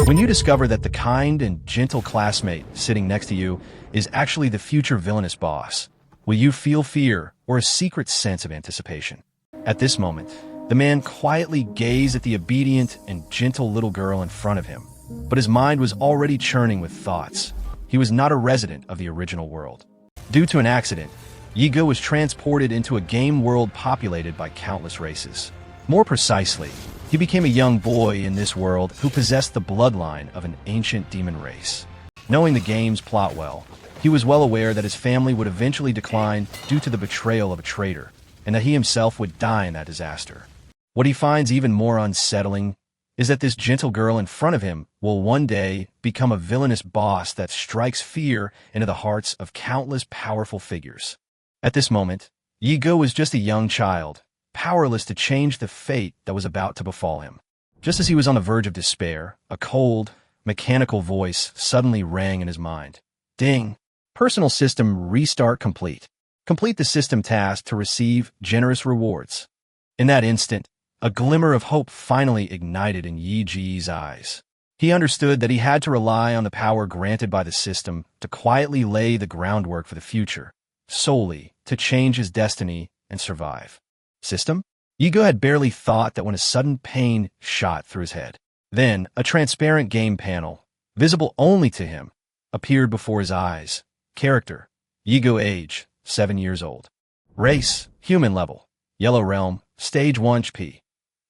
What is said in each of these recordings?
When you discover that the kind and gentle classmate sitting next to you is actually the future villainous boss, will you feel fear or a secret sense of anticipation? At this moment, the man quietly gazed at the obedient and gentle little girl in front of him, but his mind was already churning with thoughts. He was not a resident of the original world. Due to an accident, Yigo was transported into a game world populated by countless races. More precisely, he became a young boy in this world who possessed the bloodline of an ancient demon race. Knowing the game's plot well, he was well aware that his family would eventually decline due to the betrayal of a traitor, and that he himself would die in that disaster. What he finds even more unsettling is that this gentle girl in front of him will one day become a villainous boss that strikes fear into the hearts of countless powerful figures. At this moment, Yigo was just a young child, powerless to change the fate that was about to befall him. Just as he was on the verge of despair, a cold, mechanical voice suddenly rang in his mind. Ding! Personal system restart complete. Complete the system task to receive generous rewards. In that instant, a glimmer of hope finally ignited in Yi Ji's eyes. He understood that he had to rely on the power granted by the system to quietly lay the groundwork for the future, solely to change his destiny and survive. System? Yigo had barely thought that when a sudden pain shot through his head. Then, a transparent game panel, visible only to him, appeared before his eyes. Character: Yigo, age, 7 years old. Race: human level. Yellow realm, stage 1 HP.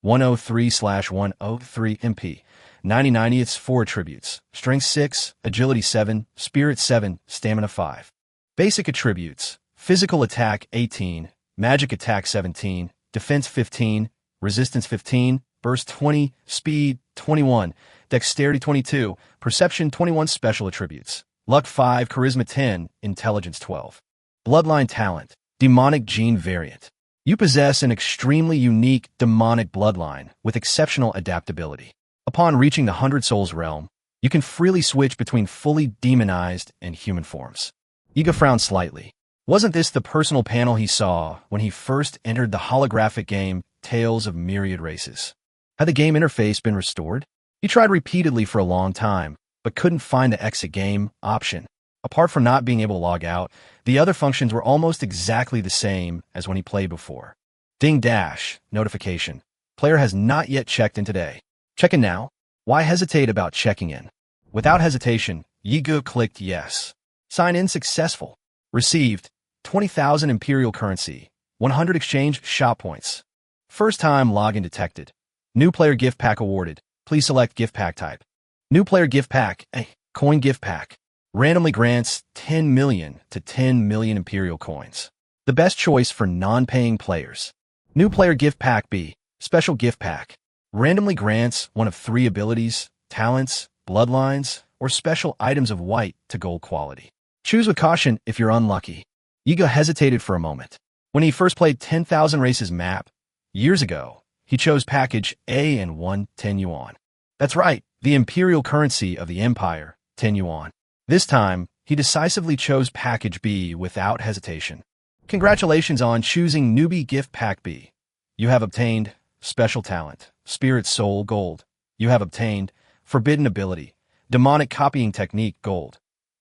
103/103 MP. 90/90ths 4 attributes. Strength 6, agility 7, spirit 7, stamina 5. Basic attributes: physical attack 18, magic attack 17, defense 15, resistance 15, burst 20, speed 21, dexterity 22, perception 21. Special attributes: luck 5, charisma 10, intelligence 12. Bloodline talent: demonic gene variant. You possess an extremely unique demonic bloodline with exceptional adaptability. Upon reaching the 100 Souls realm, you can freely switch between fully demonized and human forms. Yigo frowned slightly. Wasn't this the personal panel he saw when he first entered the holographic game Tales of Myriad Races? Had the game interface been restored? He tried repeatedly for a long time, but couldn't find the exit game option. Apart from not being able to log out, the other functions were almost exactly the same as when he played before. Ding dash, notification. Player has not yet checked in today. Check in now? Why hesitate about checking in? Without hesitation, Yigo clicked yes. Sign in successful. Received 20,000 Imperial currency, 100 exchange shop points. First time login detected. New player gift pack awarded. Please select gift pack type. New player gift pack, coin gift pack. Randomly grants 10 million to 10 million Imperial coins. The best choice for non-paying players. New player gift pack B, special gift pack. Randomly grants one of 3 abilities, talents, bloodlines, or special items of white to gold quality. Choose with caution if you're unlucky. Yigo hesitated for a moment. When he first played 10,000 Races map, years ago, he chose package A and won 10 yuan. That's right, the Imperial currency of the Empire, 10 yuan. This time, he decisively chose package B without hesitation. Congratulations on choosing newbie gift pack B. You have obtained special talent, spirit soul gold. You have obtained forbidden ability, demonic copying technique gold.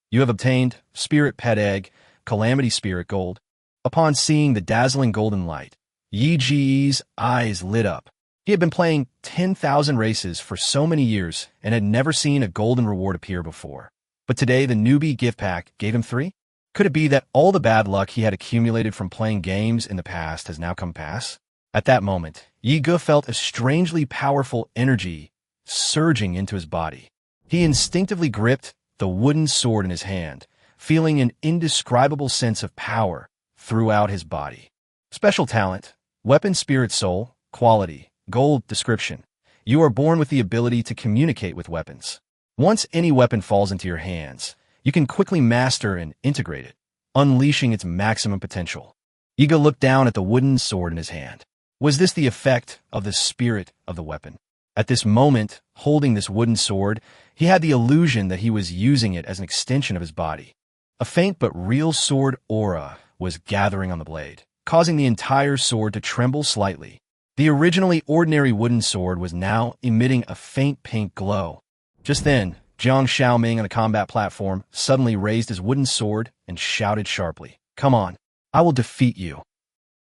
You have obtained spirit pet egg, calamity spirit gold. Upon seeing the dazzling golden light, Yi Ji's eyes lit up. He had been playing 10,000 races for so many years and had never seen a golden reward appear before. But today the newbie gift pack gave him 3? Could it be that all the bad luck he had accumulated from playing games in the past has now come pass? At that moment, Yigo felt a strangely powerful energy surging into his body. He instinctively gripped the wooden sword in his hand, feeling an indescribable sense of power throughout his body. Special talent, weapon spirit soul, quality, gold description. You are born with the ability to communicate with weapons. Once any weapon falls into your hands, you can quickly master and integrate it, unleashing its maximum potential. Yigo looked down at the wooden sword in his hand. Was this the effect of the spirit of the weapon? At this moment, holding this wooden sword, he had the illusion that he was using it as an extension of his body. A faint but real sword aura was gathering on the blade, causing the entire sword to tremble slightly. The originally ordinary wooden sword was now emitting a faint pink glow. Just then, Jiang Xiaoming on the combat platform suddenly raised his wooden sword and shouted sharply, "Come on, I will defeat you."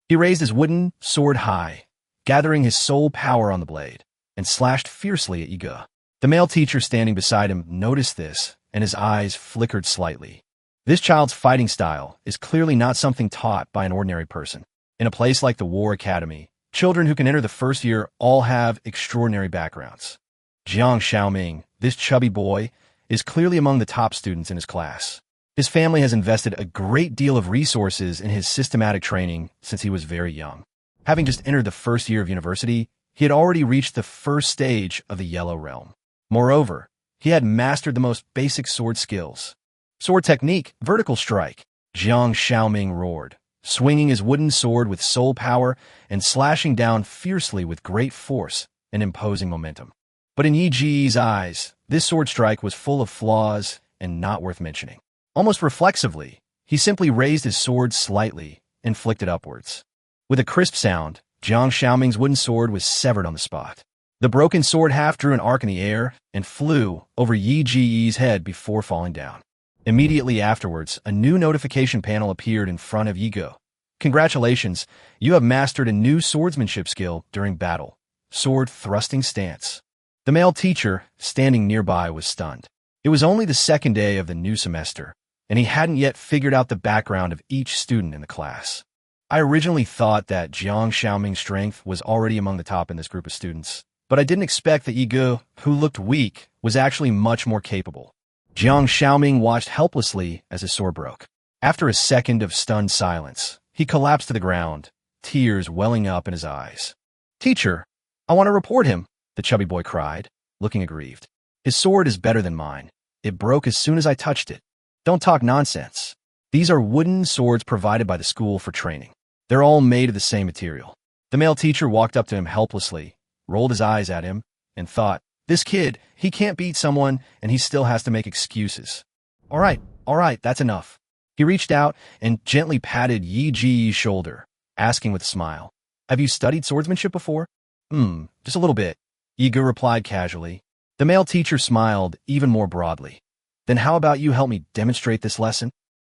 He raised his wooden sword high, gathering his soul power on the blade, and slashed fiercely at Yiga. The male teacher standing beside him noticed this, and his eyes flickered slightly. This child's fighting style is clearly not something taught by an ordinary person. In a place like the War Academy, children who can enter the first year all have extraordinary backgrounds. Jiang Xiaoming, this chubby boy, is clearly among the top students in his class. His family has invested a great deal of resources in his systematic training since he was very young. Having just entered the first year of university, he had already reached the first stage of the Yellow Realm. Moreover, he had mastered the most basic sword skills. Sword technique, vertical strike. Jiang Xiaoming roared, swinging his wooden sword with soul power and slashing down fiercely with great force and imposing momentum. But in Yi Ji's eyes, this sword strike was full of flaws and not worth mentioning. Almost reflexively, he simply raised his sword slightly and flicked it upwards. With a crisp sound, Jiang Xiaoming's wooden sword was severed on the spot. The broken sword half drew an arc in the air and flew over Yi Ji's head before falling down. Immediately afterwards, a new notification panel appeared in front of Yigo. Congratulations, you have mastered a new swordsmanship skill during battle. Sword thrusting stance. The male teacher, standing nearby, was stunned. It was only the second day of the new semester, and he hadn't yet figured out the background of each student in the class. I originally thought that Jiang Xiaoming's strength was already among the top in this group of students, but I didn't expect that Yigo, who looked weak, was actually much more capable. Jiang Xiaoming watched helplessly as his sword broke. After a second of stunned silence, he collapsed to the ground, tears welling up in his eyes. "Teacher, I want to report him," the chubby boy cried, looking aggrieved. "His sword is better than mine. It broke as soon as I touched it. Don't talk nonsense. These are wooden swords provided by the school for training. They're all made of the same material." The male teacher walked up to him helplessly, rolled his eyes at him, and thought, "This kid, he can't beat someone, and he still has to make excuses. All right, that's enough." He reached out and gently patted Yi Ji's shoulder, asking with a smile, "Have you studied swordsmanship before?" Just a little bit," Yiga replied casually. The male teacher smiled even more broadly. "Then how about you help me demonstrate this lesson?"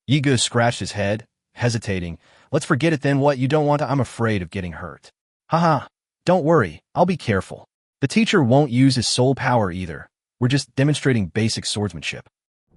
Yiga scratched his head, hesitating. "Let's forget it then. What, you don't want to? I'm afraid of getting hurt." "Haha, don't worry, I'll be careful. The teacher won't use his soul power either. We're just demonstrating basic swordsmanship."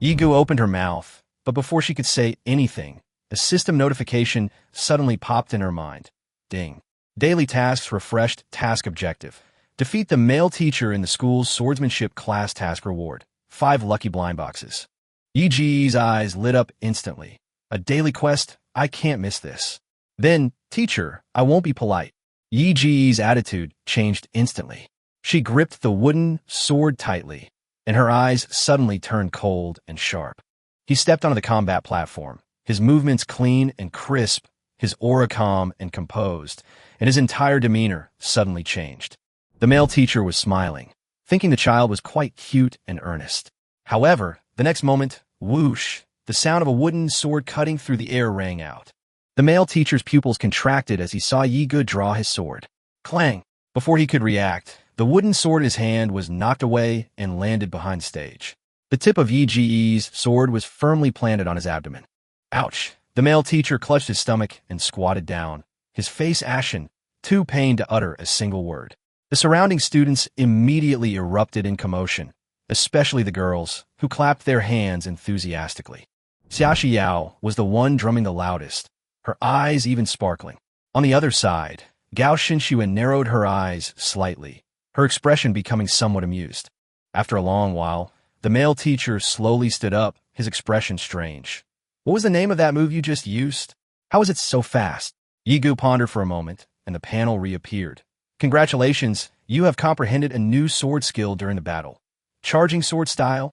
Yigu opened her mouth, but before she could say anything, a system notification suddenly popped in her mind. Ding. Daily tasks refreshed. Task objective. Defeat the male teacher in the school's swordsmanship class. Task reward. 5 lucky blind boxes. Yi Ji's eyes lit up instantly. A daily quest? I can't miss this. Then, "Teacher, I won't be polite." Yi Ji's attitude changed instantly. She gripped the wooden sword tightly, and her eyes suddenly turned cold and sharp. He stepped onto the combat platform, his movements clean and crisp, his aura calm and composed, and his entire demeanor suddenly changed. The male teacher was smiling, thinking the child was quite cute and earnest. However, the next moment, whoosh, the sound of a wooden sword cutting through the air rang out. The male teacher's pupils contracted as he saw Yiga draw his sword. Clang! Before he could react, the wooden sword in his hand was knocked away and landed behind stage. The tip of Yi Ji's sword was firmly planted on his abdomen. Ouch! The male teacher clutched his stomach and squatted down, his face ashen, too pained to utter a single word. The surrounding students immediately erupted in commotion, especially the girls, who clapped their hands enthusiastically. Xiaoshi Yao was the one drumming the loudest, her eyes even sparkling. On the other side, Gao Xinshuan narrowed her eyes slightly, her expression becoming somewhat amused. After a long while, the male teacher slowly stood up, his expression strange. "What was the name of that move you just used? How is it so fast?" Yigu pondered for a moment, and the panel reappeared. "Congratulations, you have comprehended a new sword skill during the battle. Charging sword style?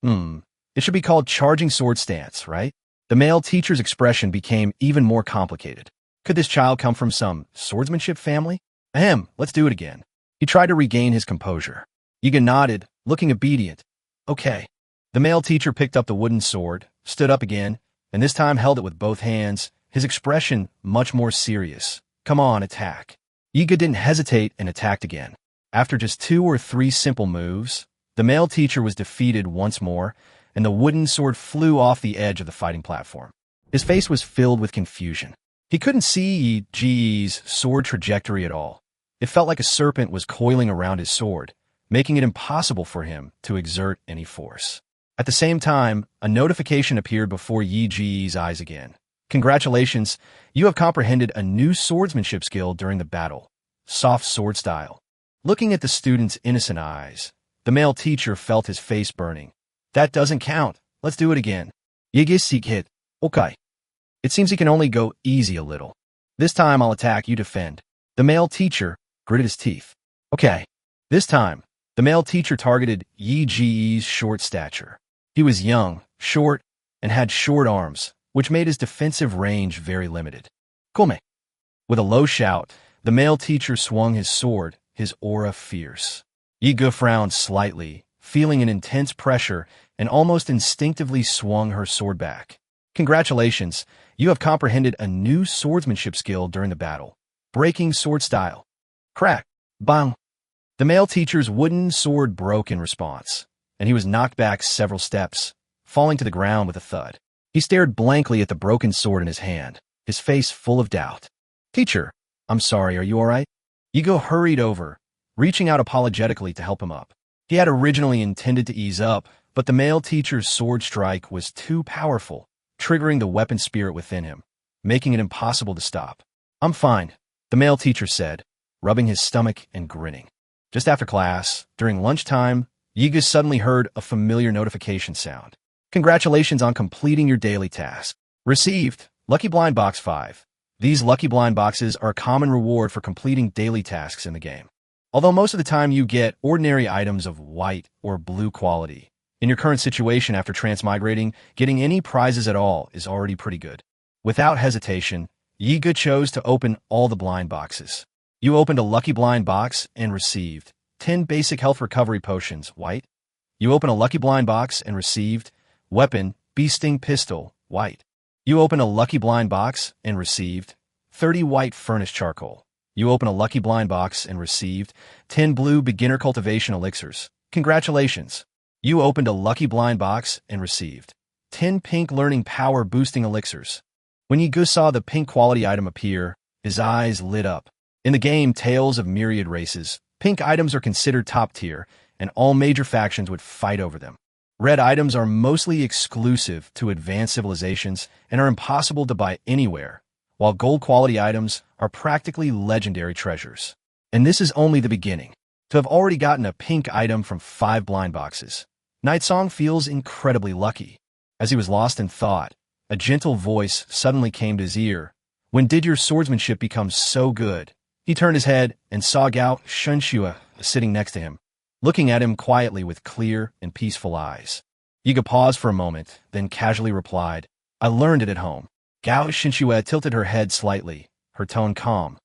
It should be called charging sword stance, right?" The male teacher's expression became even more complicated. Could this child come from some swordsmanship family? Let's do it again. He tried to regain his composure. Yiga nodded, looking obedient. "Okay." The male teacher picked up the wooden sword, stood up again, and this time held it with both hands, his expression much more serious. "Come on, attack." Yiga didn't hesitate and attacked again. After just 2 or 3 simple moves, The male teacher was defeated once more, and the wooden sword flew off the edge of the fighting platform. His face was filled with confusion. He couldn't see Yi Ji's sword trajectory at all. It felt like a serpent was coiling around his sword, making it impossible for him to exert any force. At the same time, a notification appeared before Yi Ji's eyes again. Congratulations, you have comprehended a new swordsmanship skill during the battle. Soft sword style. Looking at the student's innocent eyes, the male teacher felt his face burning. That doesn't count. Let's do it again. Yigis hit. Okay. It seems he can only go easy a little. This time I'll attack, you defend. The male teacher gritted his teeth. Okay. This time, the male teacher targeted Yi Ji's short stature. He was young, short, and had short arms, which made his defensive range very limited. Come. With a low shout, the male teacher swung his sword, his aura fierce. Yiga frowned slightly, feeling an intense pressure, and almost instinctively swung her sword back. Congratulations, you have comprehended a new swordsmanship skill during the battle. Breaking sword style. Crack. Bang. The male teacher's wooden sword broke in response, and he was knocked back several steps, falling to the ground with a thud. He stared blankly at the broken sword in his hand, his face full of doubt. Teacher, I'm sorry, are you all right? Yigo hurried over, reaching out apologetically to help him up. He had originally intended to ease up, but the male teacher's sword strike was too powerful, triggering the weapon spirit within him, making it impossible to stop. I'm fine, the male teacher said, rubbing his stomach and grinning. Just after class, during lunchtime, Yiga suddenly heard a familiar notification sound. Congratulations on completing your daily task. Received, Lucky Blind Box 5. These Lucky Blind Boxes are a common reward for completing daily tasks in the game. Although most of the time you get ordinary items of white or blue quality, in your current situation after transmigrating, getting any prizes at all is already pretty good. Without hesitation, Yiga chose to open all the blind boxes. You opened a Lucky Blind Box and received 10 basic health recovery potions, white. You open a Lucky Blind Box and received weapon, Bee Sting pistol, white. You open a Lucky Blind Box and received 30 white furnace charcoal. You open a Lucky Blind Box and received 10 blue beginner cultivation elixirs. Congratulations. You opened a Lucky Blind Box and received 10 pink learning power boosting elixirs. When Yigu saw the pink quality item appear, his eyes lit up. In the game Tales of Myriad Races, pink items are considered top tier, and all major factions would fight over them. Red items are mostly exclusive to advanced civilizations and are impossible to buy anywhere, while gold quality items are practically legendary treasures. And this is only the beginning. To have already gotten a pink item from 5 blind boxes, Nightsong feels incredibly lucky. As he was lost in thought, a gentle voice suddenly came to his ear. When did your swordsmanship become so good? He turned his head and saw Gao Shenshua sitting next to him, looking at him quietly with clear and peaceful eyes. Yiga paused for a moment, then casually replied, I learned it at home. Gao Shenshua tilted her head slightly, her tone calm.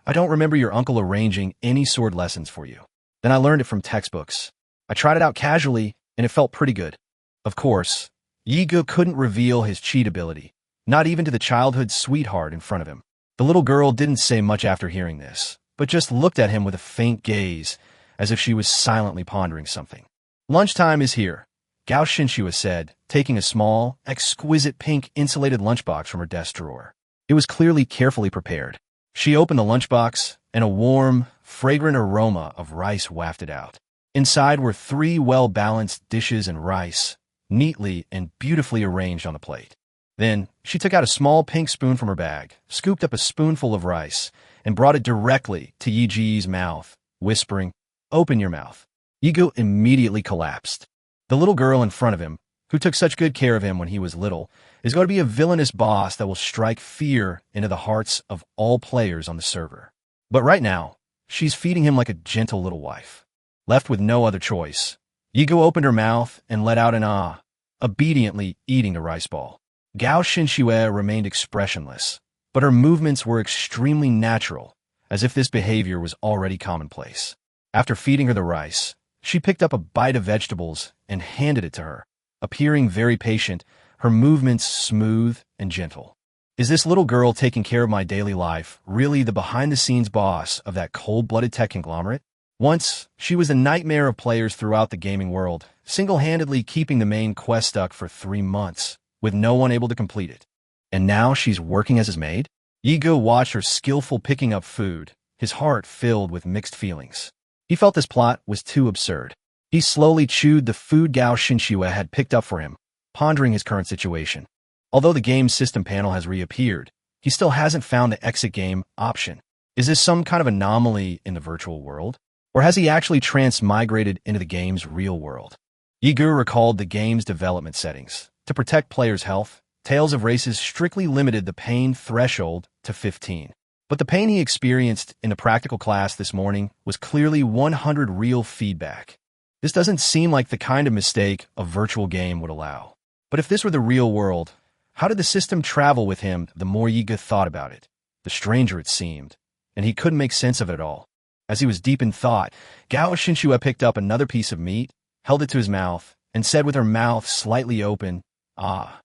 I don't remember your uncle arranging any sword lessons for you. Then I learned it from textbooks. I tried it out casually, and it felt pretty good. Of course, Yiga couldn't reveal his cheat ability, not even to the childhood sweetheart in front of him. The little girl didn't say much after hearing this, but just looked at him with a faint gaze, as if she was silently pondering something. Lunchtime is here, Gao Shinshua said, taking a small, exquisite pink insulated lunchbox from her desk drawer. It was clearly carefully prepared. She opened the lunchbox, and a warm, fragrant aroma of rice wafted out. Inside were 3 well-balanced dishes and rice, neatly and beautifully arranged on the plate. Then, she took out a small pink spoon from her bag, scooped up a spoonful of rice, and brought it directly to Yi Ji's mouth, whispering, Open your mouth. Yigu immediately collapsed. The little girl in front of him, who took such good care of him when he was little, is going to be a villainous boss that will strike fear into the hearts of all players on the server. But right now, she's feeding him like a gentle little wife. Left with no other choice, Yigu opened her mouth and let out an ah, obediently eating the rice ball. Gao Shinshue remained expressionless, but her movements were extremely natural, as if this behavior was already commonplace. After feeding her the rice, she picked up a bite of vegetables and handed it to her, appearing very patient, her movements smooth and gentle. Is this little girl taking care of my daily life really the behind-the-scenes boss of that cold-blooded tech conglomerate? Once, she was the nightmare of players throughout the gaming world, single-handedly keeping the main quest stuck for 3 months, with no one able to complete it. And now she's working as his maid? Yigo watched her skillful picking up food, his heart filled with mixed feelings. He felt this plot was too absurd. He slowly chewed the food Gao Xinxue had picked up for him, pondering his current situation. Although the game system panel has reappeared, he still hasn't found the exit game option. Is this some kind of anomaly in the virtual world? Or has he actually transmigrated into the game's real world? Yigu recalled the game's development settings. To protect players' health, Tales of Races strictly limited the pain threshold to 15. But the pain he experienced in the practical class this morning was clearly 100 real feedback. This doesn't seem like the kind of mistake a virtual game would allow. But if this were the real world, how did the system travel with him? The more Yiga thought about it, the stranger it seemed, and he couldn't make sense of it at all. As he was deep in thought, Gao Xinxue picked up another piece of meat, held it to his mouth, and said with her mouth slightly open, "Ah."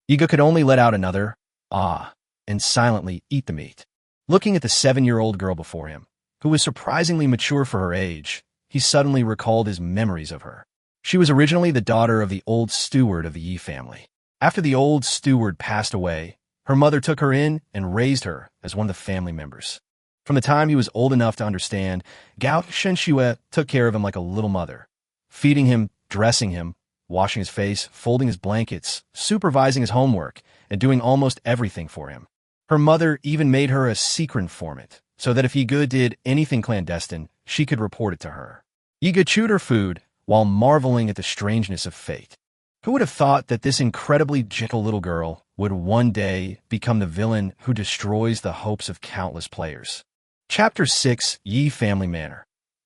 Yiga could only let out another, "Ah," and silently eat the meat. Looking at the 7-year-old girl before him, who was surprisingly mature for her age, he suddenly recalled his memories of her. She was originally the daughter of the old steward of the Yi family. After the old steward passed away, her mother took her in and raised her as one of the family members. From the time he was old enough to understand, Gao Xinxue took care of him like a little mother, feeding him, dressing him, washing his face, folding his blankets, supervising his homework, and doing almost everything for him. Her mother even made her a secret informant, so that if Yiga did anything clandestine, she could report it to her. Yiga chewed her food while marveling at the strangeness of fate. Who would have thought that this incredibly gentle little girl would one day become the villain who destroys the hopes of countless players? Chapter 6, Yi Family Manor.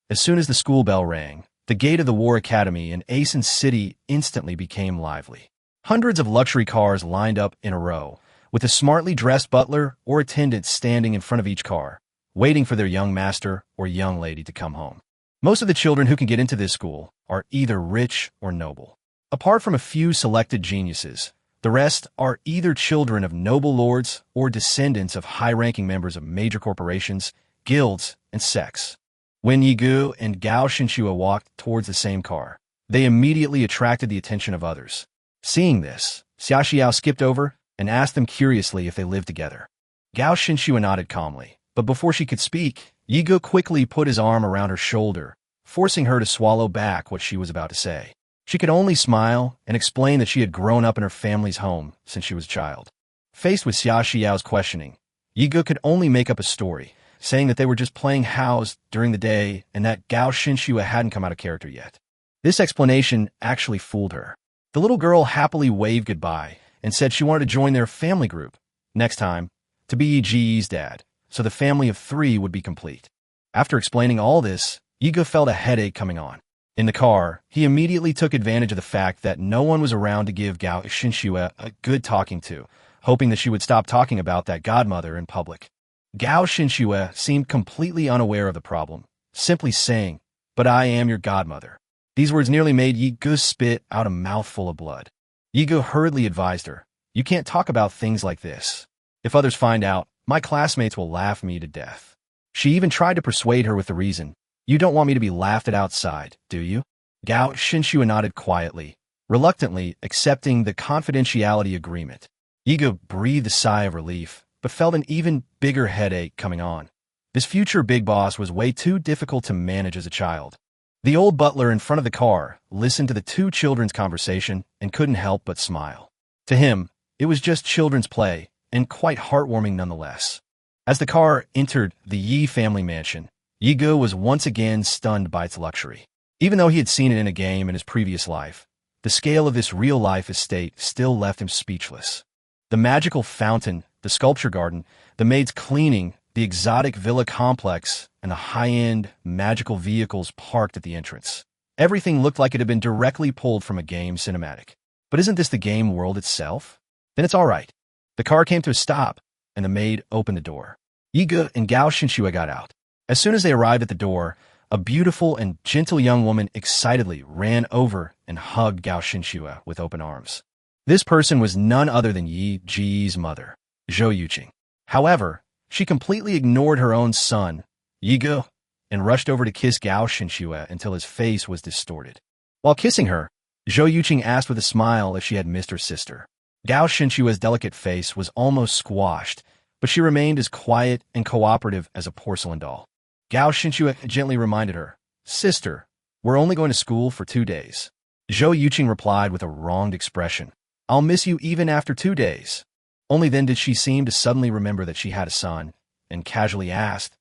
As soon as the school bell rang, the gate of the War Academy in Asen City instantly became lively. Hundreds of luxury cars lined up in a row, with a smartly dressed butler or attendant standing in front of each car, waiting for their young master or young lady to come home. Most of the children who can get into this school are either rich or noble. Apart from a few selected geniuses, the rest are either children of noble lords or descendants of high-ranking members of major corporations, guilds, and sects. When Yigu and Gao Xinxue walked towards the same car, they immediately attracted the attention of others. Seeing this, Xia Xiao skipped over and asked them curiously if they lived together. Gao Xinxue nodded calmly, but before she could speak, Yigu quickly put his arm around her shoulder, forcing her to swallow back what she was about to say. She could only smile and explain that she had grown up in her family's home since she was a child. Faced with Xia Xiao's questioning, Yigu could only make up a story, saying that they were just playing house during the day and that Gao Xinxue hadn't come out of character yet. This explanation actually fooled her. The little girl happily waved goodbye and said she wanted to join their family group next time to be Yi's dad, so the family of 3 would be complete. After explaining all this, Yiga felt a headache coming on. In the car, he immediately took advantage of the fact that no one was around to give Gao Xinxue a good talking to, hoping that she would stop talking about that godmother in public. Gao Xinxue seemed completely unaware of the problem, simply saying, "But I am your godmother." These words nearly made Yigu spit out a mouthful of blood. Yigu hurriedly advised her, "You can't talk about things like this. If others find out, my classmates will laugh me to death." She even tried to persuade her with the reason, "You don't want me to be laughed at outside, do you?" Gao Xinxue nodded quietly, reluctantly accepting the confidentiality agreement. Yigu breathed a sigh of relief, but felt an even bigger headache coming on. This future big boss was way too difficult to manage as a child. The old butler in front of the car listened to the 2 children's conversation and couldn't help but smile. To him, it was just children's play, and quite heartwarming nonetheless. As the car entered the Yi family mansion, Yigu was once again stunned by its luxury. Even though he had seen it in a game in his previous life, the scale of this real-life estate still left him speechless. The magical fountain, the sculpture garden, the maids cleaning, the exotic villa complex, and the high-end magical vehicles parked at the entrance. Everything looked like it had been directly pulled from a game cinematic. But isn't this the game world itself? Then it's all right. The car came to a stop, and the maid opened the door. Yigu and Gao Xinxue got out. As soon as they arrived at the door, a beautiful and gentle young woman excitedly ran over and hugged Gao Xinxue with open arms. This person was none other than Yi Ji's mother, Zhou Yuqing. However, she completely ignored her own son, Yigu, and rushed over to kiss Gao Shenxue until his face was distorted. While kissing her, Zhou Yuqing asked with a smile if she had missed her sister. Gao Shenxue's delicate face was almost squashed, but she remained as quiet and cooperative as a porcelain doll. Gao Shenxue gently reminded her, "Sister, we're only going to school for 2 days." Zhou Yuqing replied with a wronged expression, "I'll miss you even after 2 days." Only then did she seem to suddenly remember that she had a son, and casually asked,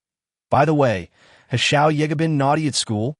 "By the way, has Xiao Yega been naughty at school?"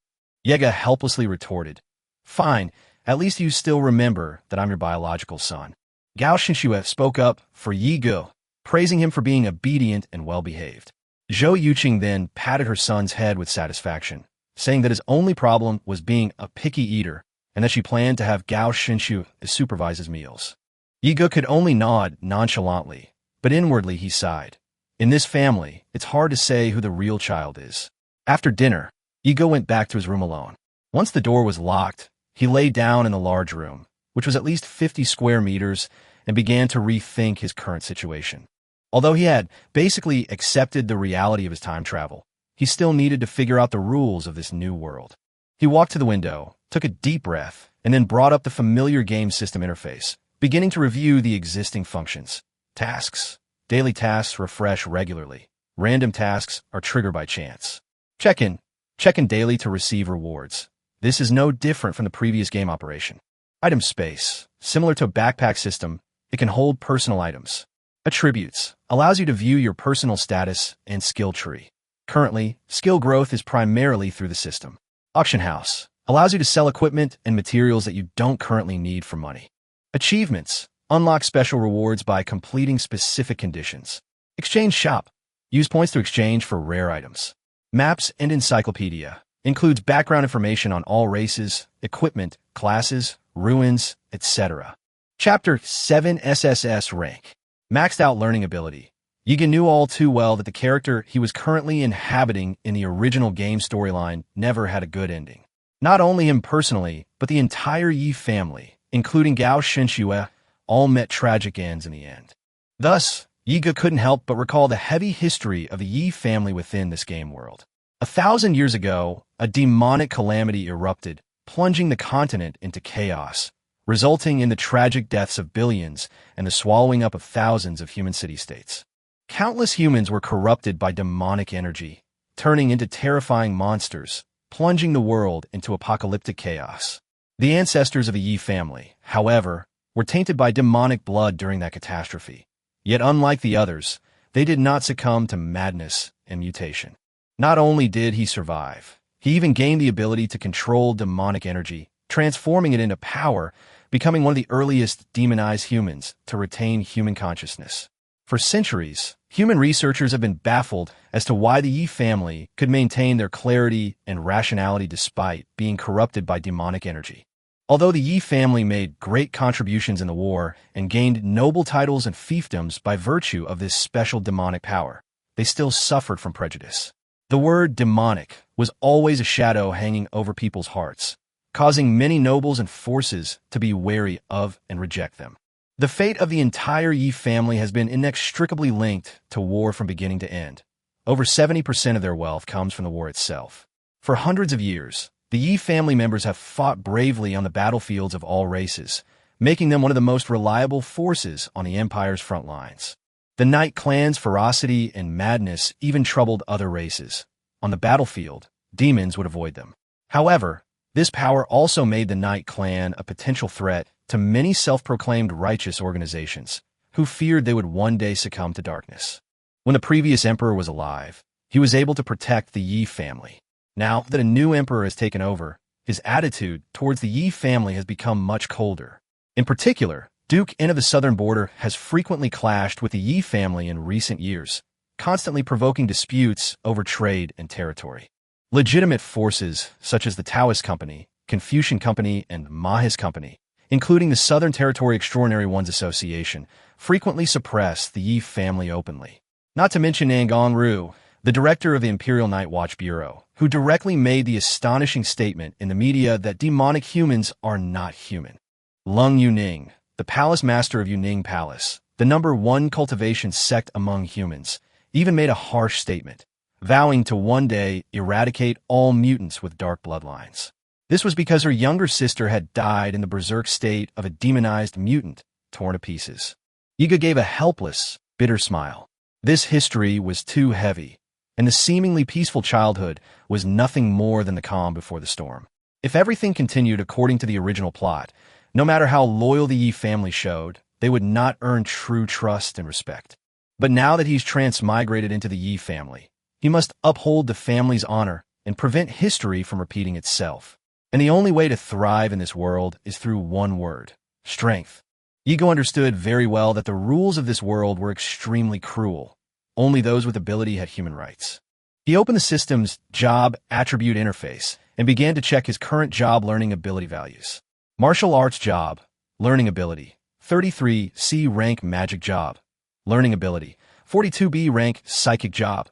Yega helplessly retorted, "Fine, at least you still remember that I'm your biological son." Gao Shenxue spoke up for Yi Ge, praising him for being obedient and well-behaved. Zhou Yuqing then patted her son's head with satisfaction, saying that his only problem was being a picky eater and that she planned to have Gao Shenxue supervise his meals. Yi Ge could only nod nonchalantly, but inwardly he sighed. In this family, it's hard to say who the real child is. After dinner, Yi Ge went back to his room alone. Once the door was locked, he lay down in the large room, which was at least 50 square meters, and began to rethink his current situation. Although he had basically accepted the reality of his time travel, he still needed to figure out the rules of this new world. He walked to the window, took a deep breath, and then brought up the familiar game system interface, beginning to review the existing functions. Tasks. Daily tasks refresh regularly. Random tasks are triggered by chance. Check-in. Check-in daily to receive rewards. This is no different from the previous game operation. Item space. Similar to a backpack system, it can hold personal items. Attributes. Allows you to view your personal status and skill tree. Currently, skill growth is primarily through the system. Auction house. Allows you to sell equipment and materials that you don't currently need for money. Achievements. Unlock special rewards by completing specific conditions. Exchange shop. Use points to exchange for rare items. Maps and encyclopedia. Includes background information on all races, equipment, classes, ruins, etc. Chapter 7 SSS rank. Maxed out learning ability. Yiga knew all too well that the character he was currently inhabiting in the original game storyline never had a good ending. Not only him personally, but the entire Yi family, including Gao Shenxue, all met tragic ends in the end. Thus, Yiga couldn't help but recall the heavy history of the Yi family within this game world. 1,000 years ago, a demonic calamity erupted, plunging the continent into chaos, resulting in the tragic deaths of billions and the swallowing up of thousands of human city-states. Countless humans were corrupted by demonic energy, turning into terrifying monsters, plunging the world into apocalyptic chaos. The ancestors of the Yi family, however, were tainted by demonic blood during that catastrophe. Yet unlike the others, they did not succumb to madness and mutation. Not only did he survive, he even gained the ability to control demonic energy, transforming it into power, becoming one of the earliest demonized humans to retain human consciousness. For centuries, human researchers have been baffled as to why the Yi family could maintain their clarity and rationality despite being corrupted by demonic energy. Although the Yi family made great contributions in the war and gained noble titles and fiefdoms by virtue of this special demonic power, they still suffered from prejudice. The word demonic was always a shadow hanging over people's hearts, causing many nobles and forces to be wary of and reject them. The fate of the entire Yi family has been inextricably linked to war from beginning to end. Over 70% of their wealth comes from the war itself. For hundreds of years, the Yi family members have fought bravely on the battlefields of all races, making them one of the most reliable forces on the Empire's front lines. The Night Clan's ferocity and madness even troubled other races. On the battlefield, demons would avoid them. However, this power also made the Night Clan a potential threat to many self-proclaimed righteous organizations who feared they would one day succumb to darkness. When the previous emperor was alive, he was able to protect the Yi family. Now that a new emperor has taken over, his attitude towards the Yi family has become much colder. In particular, Duke N of the southern border has frequently clashed with the Yi family in recent years, constantly provoking disputes over trade and territory. Legitimate forces such as the Taoist Company, Confucian Company, and Mahis Company, including the Southern Territory Extraordinary Ones Association, frequently suppress the Yi family openly. Not to mention Angong Ru, the director of the Imperial Night Watch Bureau, who directly made the astonishing statement in the media that demonic humans are not human. Lung Yuning, the palace master of Yuning Palace, the #1 cultivation sect among humans, even made a harsh statement, vowing to one day eradicate all mutants with dark bloodlines. This was because her younger sister had died in the berserk state of a demonized mutant, torn to pieces. Yiga gave a helpless, bitter smile. This history was too heavy, and the seemingly peaceful childhood was nothing more than the calm before the storm. If everything continued according to the original plot, no matter how loyal the Yi family showed, they would not earn true trust and respect. But now that he's transmigrated into the Yi family, he must uphold the family's honor and prevent history from repeating itself. And the only way to thrive in this world is through one word: strength. Yigo understood very well that the rules of this world were extremely cruel. Only those with ability had human rights. He opened the system's job attribute interface and began to check his current job learning ability values. Martial arts job, learning ability, 33 C rank magic job, learning ability, 42B rank psychic job,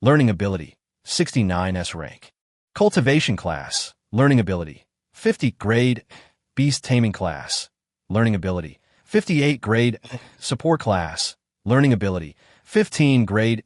learning ability, 69 S rank. Cultivation class, learning ability, 50 grade, beast taming class, learning ability, 58 grade, support class, learning ability, 15 grade,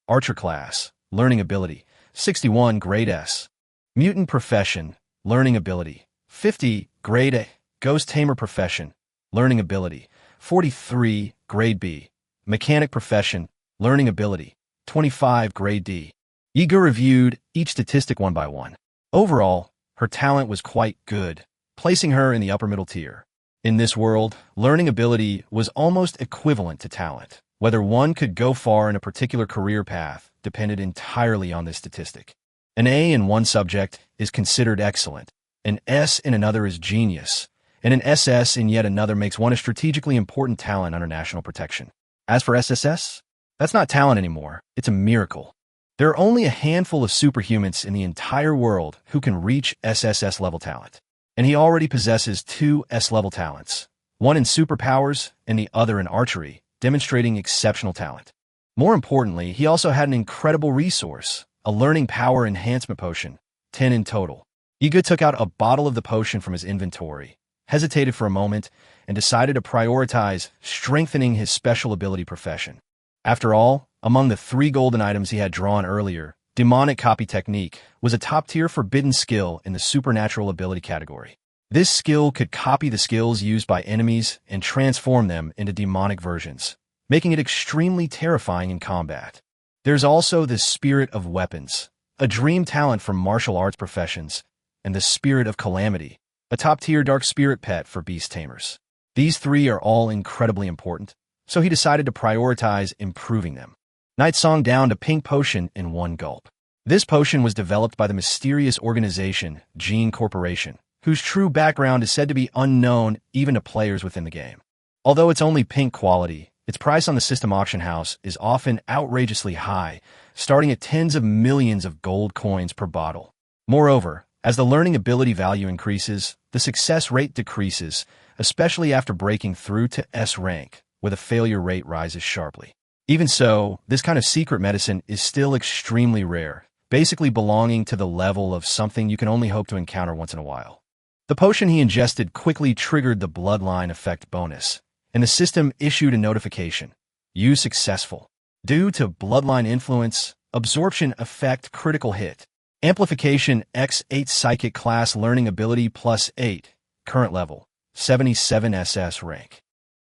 archer class, learning ability, 61 grade S. Mutant profession, learning ability, 50 grade A. Ghost tamer profession, learning ability, 43 grade B. Mechanic profession, learning ability, 25 grade D. Yiga reviewed each statistic one by one. Overall, her talent was quite good, placing her in the upper middle tier. In this world, learning ability was almost equivalent to talent. Whether one could go far in a particular career path depended entirely on this statistic. An A in one subject is considered excellent, an S in another is genius, and an SS in yet another makes one a strategically important talent under national protection. As for SSS, that's not talent anymore, it's a miracle. There are only a handful of superhumans in the entire world who can reach SSS level talent, and he already possesses 2 S-level talents, one in superpowers and the other in archery, demonstrating exceptional talent. More importantly, he also had an incredible resource, a learning power enhancement potion, 10 in total. Yiga took out a bottle of the potion from his inventory, hesitated for a moment, and decided to prioritize strengthening his special ability profession. After all, among the 3 golden items he had drawn earlier, demonic copy technique was a top-tier forbidden skill in the supernatural ability category. This skill could copy the skills used by enemies and transform them into demonic versions, making it extremely terrifying in combat. There's also the Spirit of Weapons, a dream talent for martial arts professions, and the Spirit of Calamity, a top-tier dark spirit pet for beast tamers. These 3 are all incredibly important, so he decided to prioritize improving them. Night Song downed a pink potion in one gulp. This potion was developed by the mysterious organization Gene Corporation, whose true background is said to be unknown even to players within the game. Although it's only pink quality, its price on the system auction house is often outrageously high, starting at tens of millions of gold coins per bottle. Moreover, as the learning ability value increases, the success rate decreases, especially after breaking through to S rank, where the failure rate rises sharply. Even so, this kind of secret medicine is still extremely rare, basically belonging to the level of something you can only hope to encounter once in a while. The potion he ingested quickly triggered the bloodline effect bonus, and the system issued a notification. Use successful. Due to bloodline influence, absorption effect critical hit. Amplification X8 psychic class learning ability +8. Current level, 77 SS rank.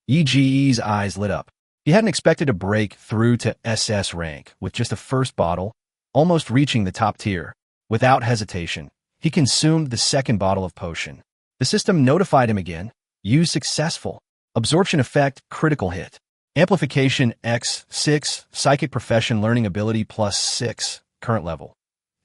Yige's eyes lit up. He hadn't expected to break through to SS rank with just the first bottle, almost reaching the top tier. Without hesitation, he consumed the second bottle of potion. The system notified him again. Use successful. Absorption effect critical hit. Amplification X6 psychic profession learning ability +6. Current level,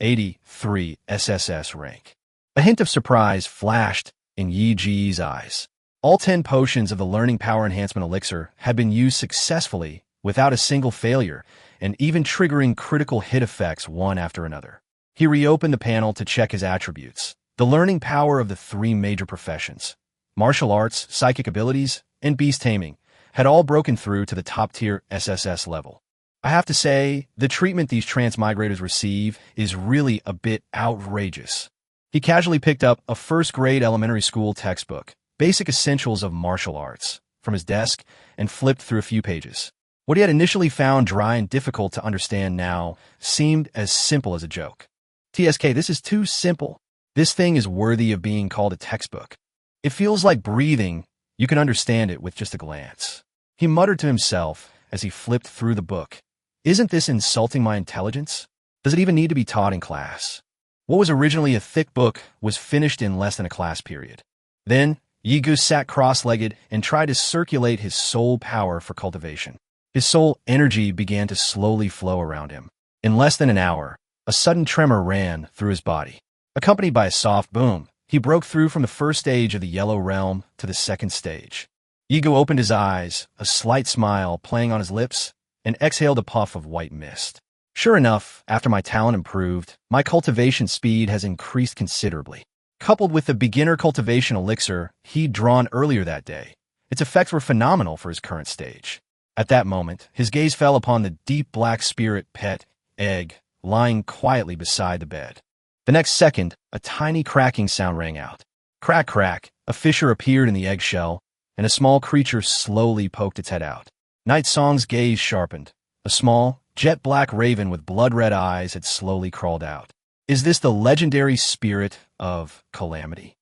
83 SSS rank. A hint of surprise flashed in Yige's eyes. All 10 potions of the Learning Power Enhancement Elixir had been used successfully without a single failure, and even triggering critical hit effects one after another. He reopened the panel to check his attributes. The learning power of the 3 major professions, martial arts, psychic abilities, and beast taming, had all broken through to the top-tier SSS level. I have to say, the treatment these transmigrators receive is really a bit outrageous. He casually picked up a first-grade elementary school textbook, Basic Essentials of Martial Arts, from his desk and flipped through a few pages. What he had initially found dry and difficult to understand now seemed as simple as a joke. TSK, this is too simple. This thing is worthy of being called a textbook. It feels like breathing. You can understand it with just a glance. He muttered to himself as he flipped through the book. Isn't this insulting my intelligence? Does it even need to be taught in class? What was originally a thick book was finished in less than a class period. Then, Yigu sat cross-legged and tried to circulate his soul power for cultivation. His soul energy began to slowly flow around him. In less than an hour, a sudden tremor ran through his body. Accompanied by a soft boom, he broke through from the first stage of the yellow realm to the second stage. Yigu opened his eyes, a slight smile playing on his lips, and exhaled a puff of white mist. Sure enough, after my talent improved, my cultivation speed has increased considerably. Coupled with the beginner cultivation elixir he'd drawn earlier that day, its effects were phenomenal for his current stage. At that moment, his gaze fell upon the deep black spirit pet, egg, lying quietly beside the bed. The next second, a tiny cracking sound rang out. Crack, crack, a fissure appeared in the eggshell, and a small creature slowly poked its head out. Night Song's gaze sharpened. A small, jet-black raven with blood-red eyes had slowly crawled out. Is this the legendary spirit of calamity?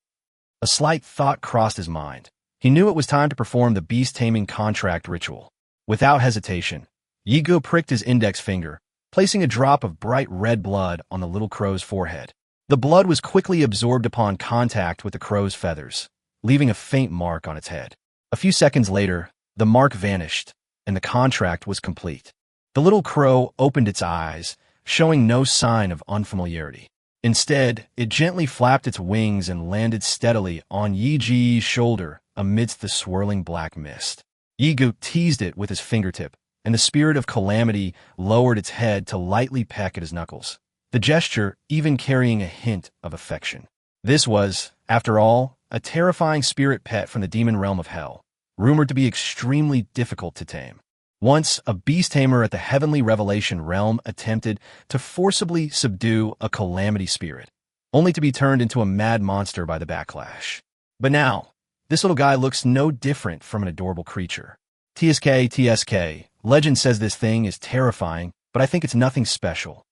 A slight thought crossed his mind. He knew it was time to perform the beast-taming contract ritual. Without hesitation, Yigu pricked his index finger, placing a drop of bright red blood on the little crow's forehead. The blood was quickly absorbed upon contact with the crow's feathers, leaving a faint mark on its head. A few seconds later, the mark vanished, and the contract was complete. The little crow opened its eyes, showing no sign of unfamiliarity. Instead, it gently flapped its wings and landed steadily on Yi Ji's shoulder amidst the swirling black mist. Yigu teased it with his fingertip, and the spirit of calamity lowered its head to lightly peck at his knuckles, the gesture even carrying a hint of affection. This was, after all, a terrifying spirit pet from the demon realm of hell, rumored to be extremely difficult to tame. Once, a beast tamer at the Heavenly Revelation realm attempted to forcibly subdue a calamity spirit, only to be turned into a mad monster by the backlash. But now, this little guy looks no different from an adorable creature. TSK, legend says this thing is terrifying, but I think it's nothing special.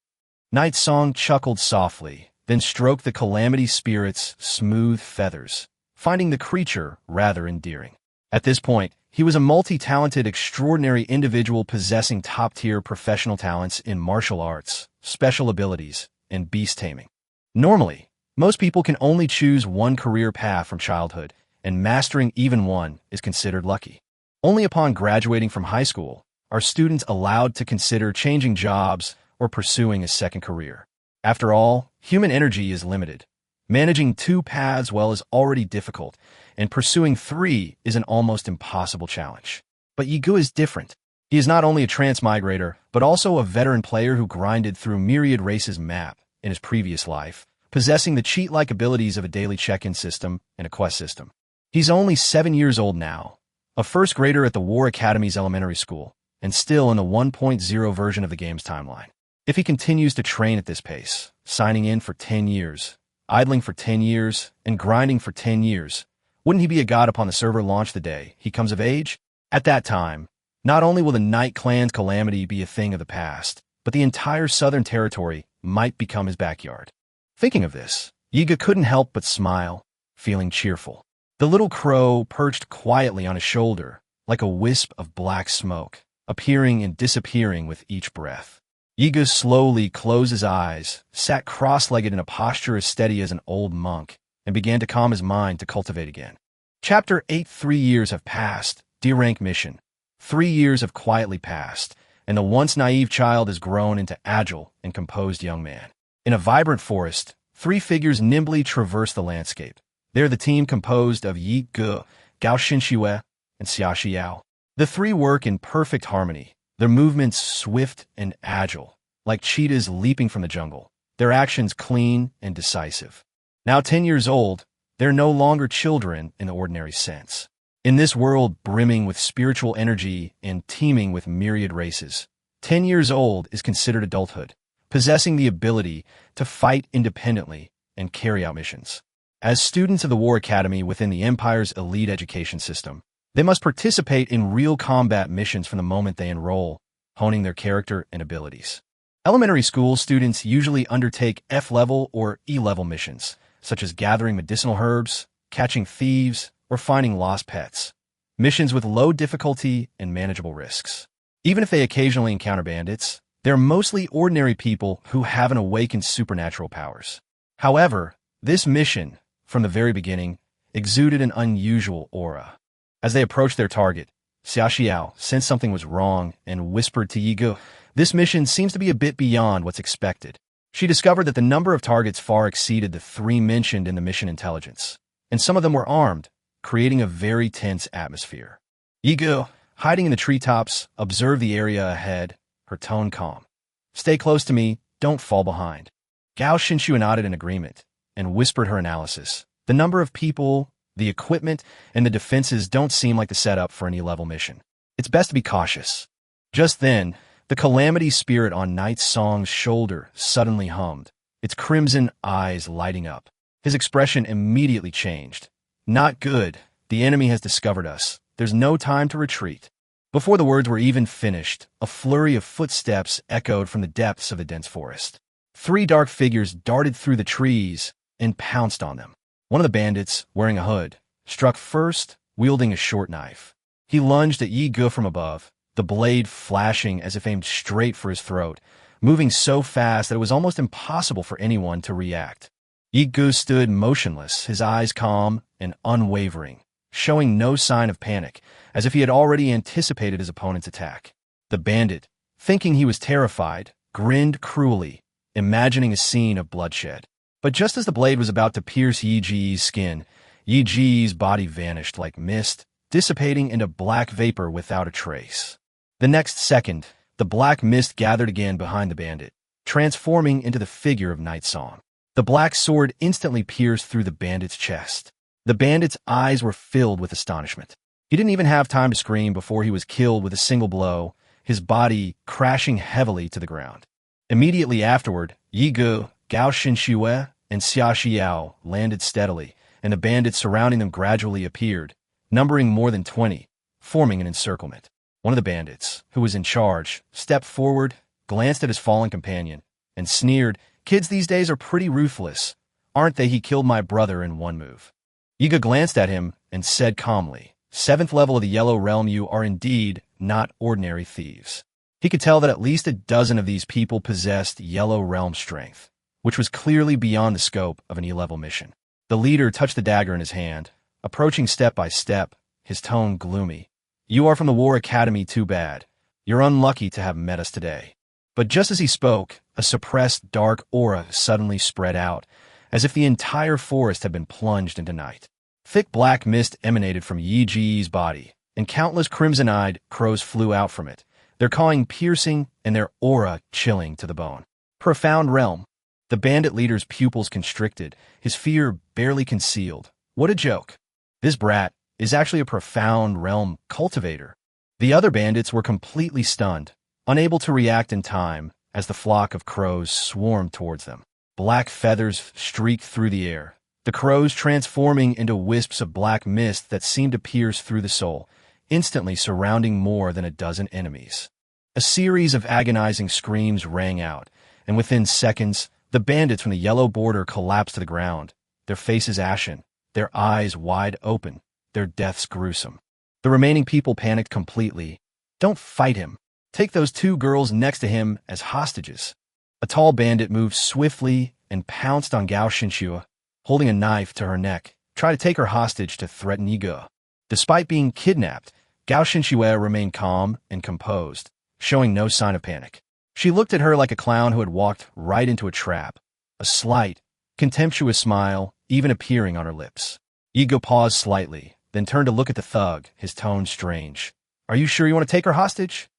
Night Song chuckled softly, then stroked the calamity spirit's smooth feathers, finding the creature rather endearing. At this point, he was a multi-talented, extraordinary individual possessing top-tier professional talents in martial arts, special abilities, and beast taming. Normally, most people can only choose one career path from childhood, and mastering even one is considered lucky. Only upon graduating from high school are students allowed to consider changing jobs or pursuing a second career. After all, human energy is limited. Managing two paths well is already difficult, and pursuing three is an almost impossible challenge. But Yigu is different. He is not only a transmigrator, but also a veteran player who grinded through Myriad Race's map in his previous life, possessing the cheat-like abilities of a daily check-in system and a quest system. He's only 7 years old now, a first grader at the War Academy's elementary school, and still in the 1.0 version of the game's timeline. If he continues to train at this pace, signing in for 10 years, idling for 10 years, and grinding for 10 years, wouldn't he be a god upon the server launch the day he comes of age? At that time, not only will the Night Clan's calamity be a thing of the past, but the entire Southern Territory might become his backyard. Thinking of this, Yiga couldn't help but smile, feeling cheerful. The little crow perched quietly on his shoulder, like a wisp of black smoke, appearing and disappearing with each breath. Yiga slowly closed his eyes, sat cross-legged in a posture as steady as an old monk, and began to calm his mind to cultivate again. Chapter 8. 3 years have passed. D-rank mission. 3 years have quietly passed, and the once naive child has grown into agile and composed young man. In a vibrant forest, 3 figures nimbly traverse the landscape. They're the team composed of Yi Ge, Gao Xinxue, and Xia Xiao. The 3 work in perfect harmony, their movements swift and agile, like cheetahs leaping from the jungle, their actions clean and decisive. Now 10 years old, they're no longer children in the ordinary sense. In this world brimming with spiritual energy and teeming with myriad races, 10 years old is considered adulthood, possessing the ability to fight independently and carry out missions. As students of the War Academy within the Empire's elite education system, They must participate in real combat missions from the moment they enroll, honing their character and abilities. Elementary school students usually undertake F-level or E-level missions, such as gathering medicinal herbs, catching thieves, or finding lost pets. Missions with low difficulty and manageable risks. Even if they occasionally encounter bandits, they're mostly ordinary people who haven't awakened supernatural powers. However, this mission, from the very beginning, exuded an unusual aura. As they approached their target, Xiaoxiao sensed something was wrong and whispered to Yigu, "This mission seems to be a bit beyond what's expected." She discovered that the number of targets far exceeded the 3 mentioned in the mission intelligence, and some of them were armed, creating a very tense atmosphere. Yigu, hiding in the treetops, observed the area ahead, her tone calm. "Stay close to me, don't fall behind." Gao Xinshu nodded in agreement and whispered her analysis. "The number of people, the equipment, and the defenses don't seem like the setup for an E-level mission. It's best to be cautious." Just then, the calamity spirit on Night Song's shoulder suddenly hummed, its crimson eyes lighting up. His expression immediately changed. "Not good. The enemy has discovered us. There's no time to retreat." Before the words were even finished, a flurry of footsteps echoed from the depths of the dense forest. 3 dark figures darted through the trees and pounced on them. One of the bandits, wearing a hood, struck first, wielding a short knife. He lunged at Yi Ge from above, the blade flashing as if aimed straight for his throat, moving so fast that it was almost impossible for anyone to react. Yi Ge stood motionless, his eyes calm and unwavering, showing no sign of panic, as if he had already anticipated his opponent's attack. The bandit, thinking he was terrified, grinned cruelly, imagining a scene of bloodshed. But just as the blade was about to pierce Yi Ji's skin, Yi Ji's body vanished like mist, dissipating into black vapor without a trace. The next second, the black mist gathered again behind the bandit, transforming into the figure of Night Song. The black sword instantly pierced through the bandit's chest. The bandit's eyes were filled with astonishment. He didn't even have time to scream before he was killed with a single blow, his body crashing heavily to the ground. Immediately afterward, Yi Ge, Gao Xinxue, and Xia Xiao landed steadily, and the bandits surrounding them gradually appeared, numbering more than 20, forming an encirclement. One of the bandits, who was in charge, stepped forward, glanced at his fallen companion, and sneered, "Kids these days are pretty ruthless. Aren't they? He killed my brother in one move." Yiga glanced at him and said calmly, "7th level of the Yellow Realm, you are indeed not ordinary thieves." He could tell that at least a dozen of these people possessed Yellow Realm strength, which was clearly beyond the scope of an E-level mission. The leader touched the dagger in his hand, approaching step by step, his tone gloomy. "You are from the War Academy, too bad. You're unlucky to have met us today." But just as he spoke, a suppressed dark aura suddenly spread out, as if the entire forest had been plunged into night. Thick black mist emanated from Yi Ji's body, and countless crimson-eyed crows flew out from it, their cawing piercing and their aura chilling to the bone. Profound realm. The bandit leader's pupils constricted, his fear barely concealed. What a joke. This brat is actually a profound realm cultivator. The other bandits were completely stunned, unable to react in time as the flock of crows swarmed towards them. Black feathers streaked through the air, the crows transforming into wisps of black mist that seemed to pierce through the soul, instantly surrounding more than a dozen enemies. A series of agonizing screams rang out, and within seconds, the bandits from the yellow border collapsed to the ground, their faces ashen, their eyes wide open, their deaths gruesome. The remaining people panicked completely. "Don't fight him. Take those 2 girls next to him as hostages." A tall bandit moved swiftly and pounced on Gao Xinxue, holding a knife to her neck, trying to take her hostage to threaten Yiga. Despite being kidnapped, Gao Xinxue remained calm and composed, showing no sign of panic. She looked at her like a clown who had walked right into a trap, a slight, contemptuous smile even appearing on her lips. Yiga paused slightly, then turned to look at the thug, his tone strange. "Are you sure you want to take her hostage?"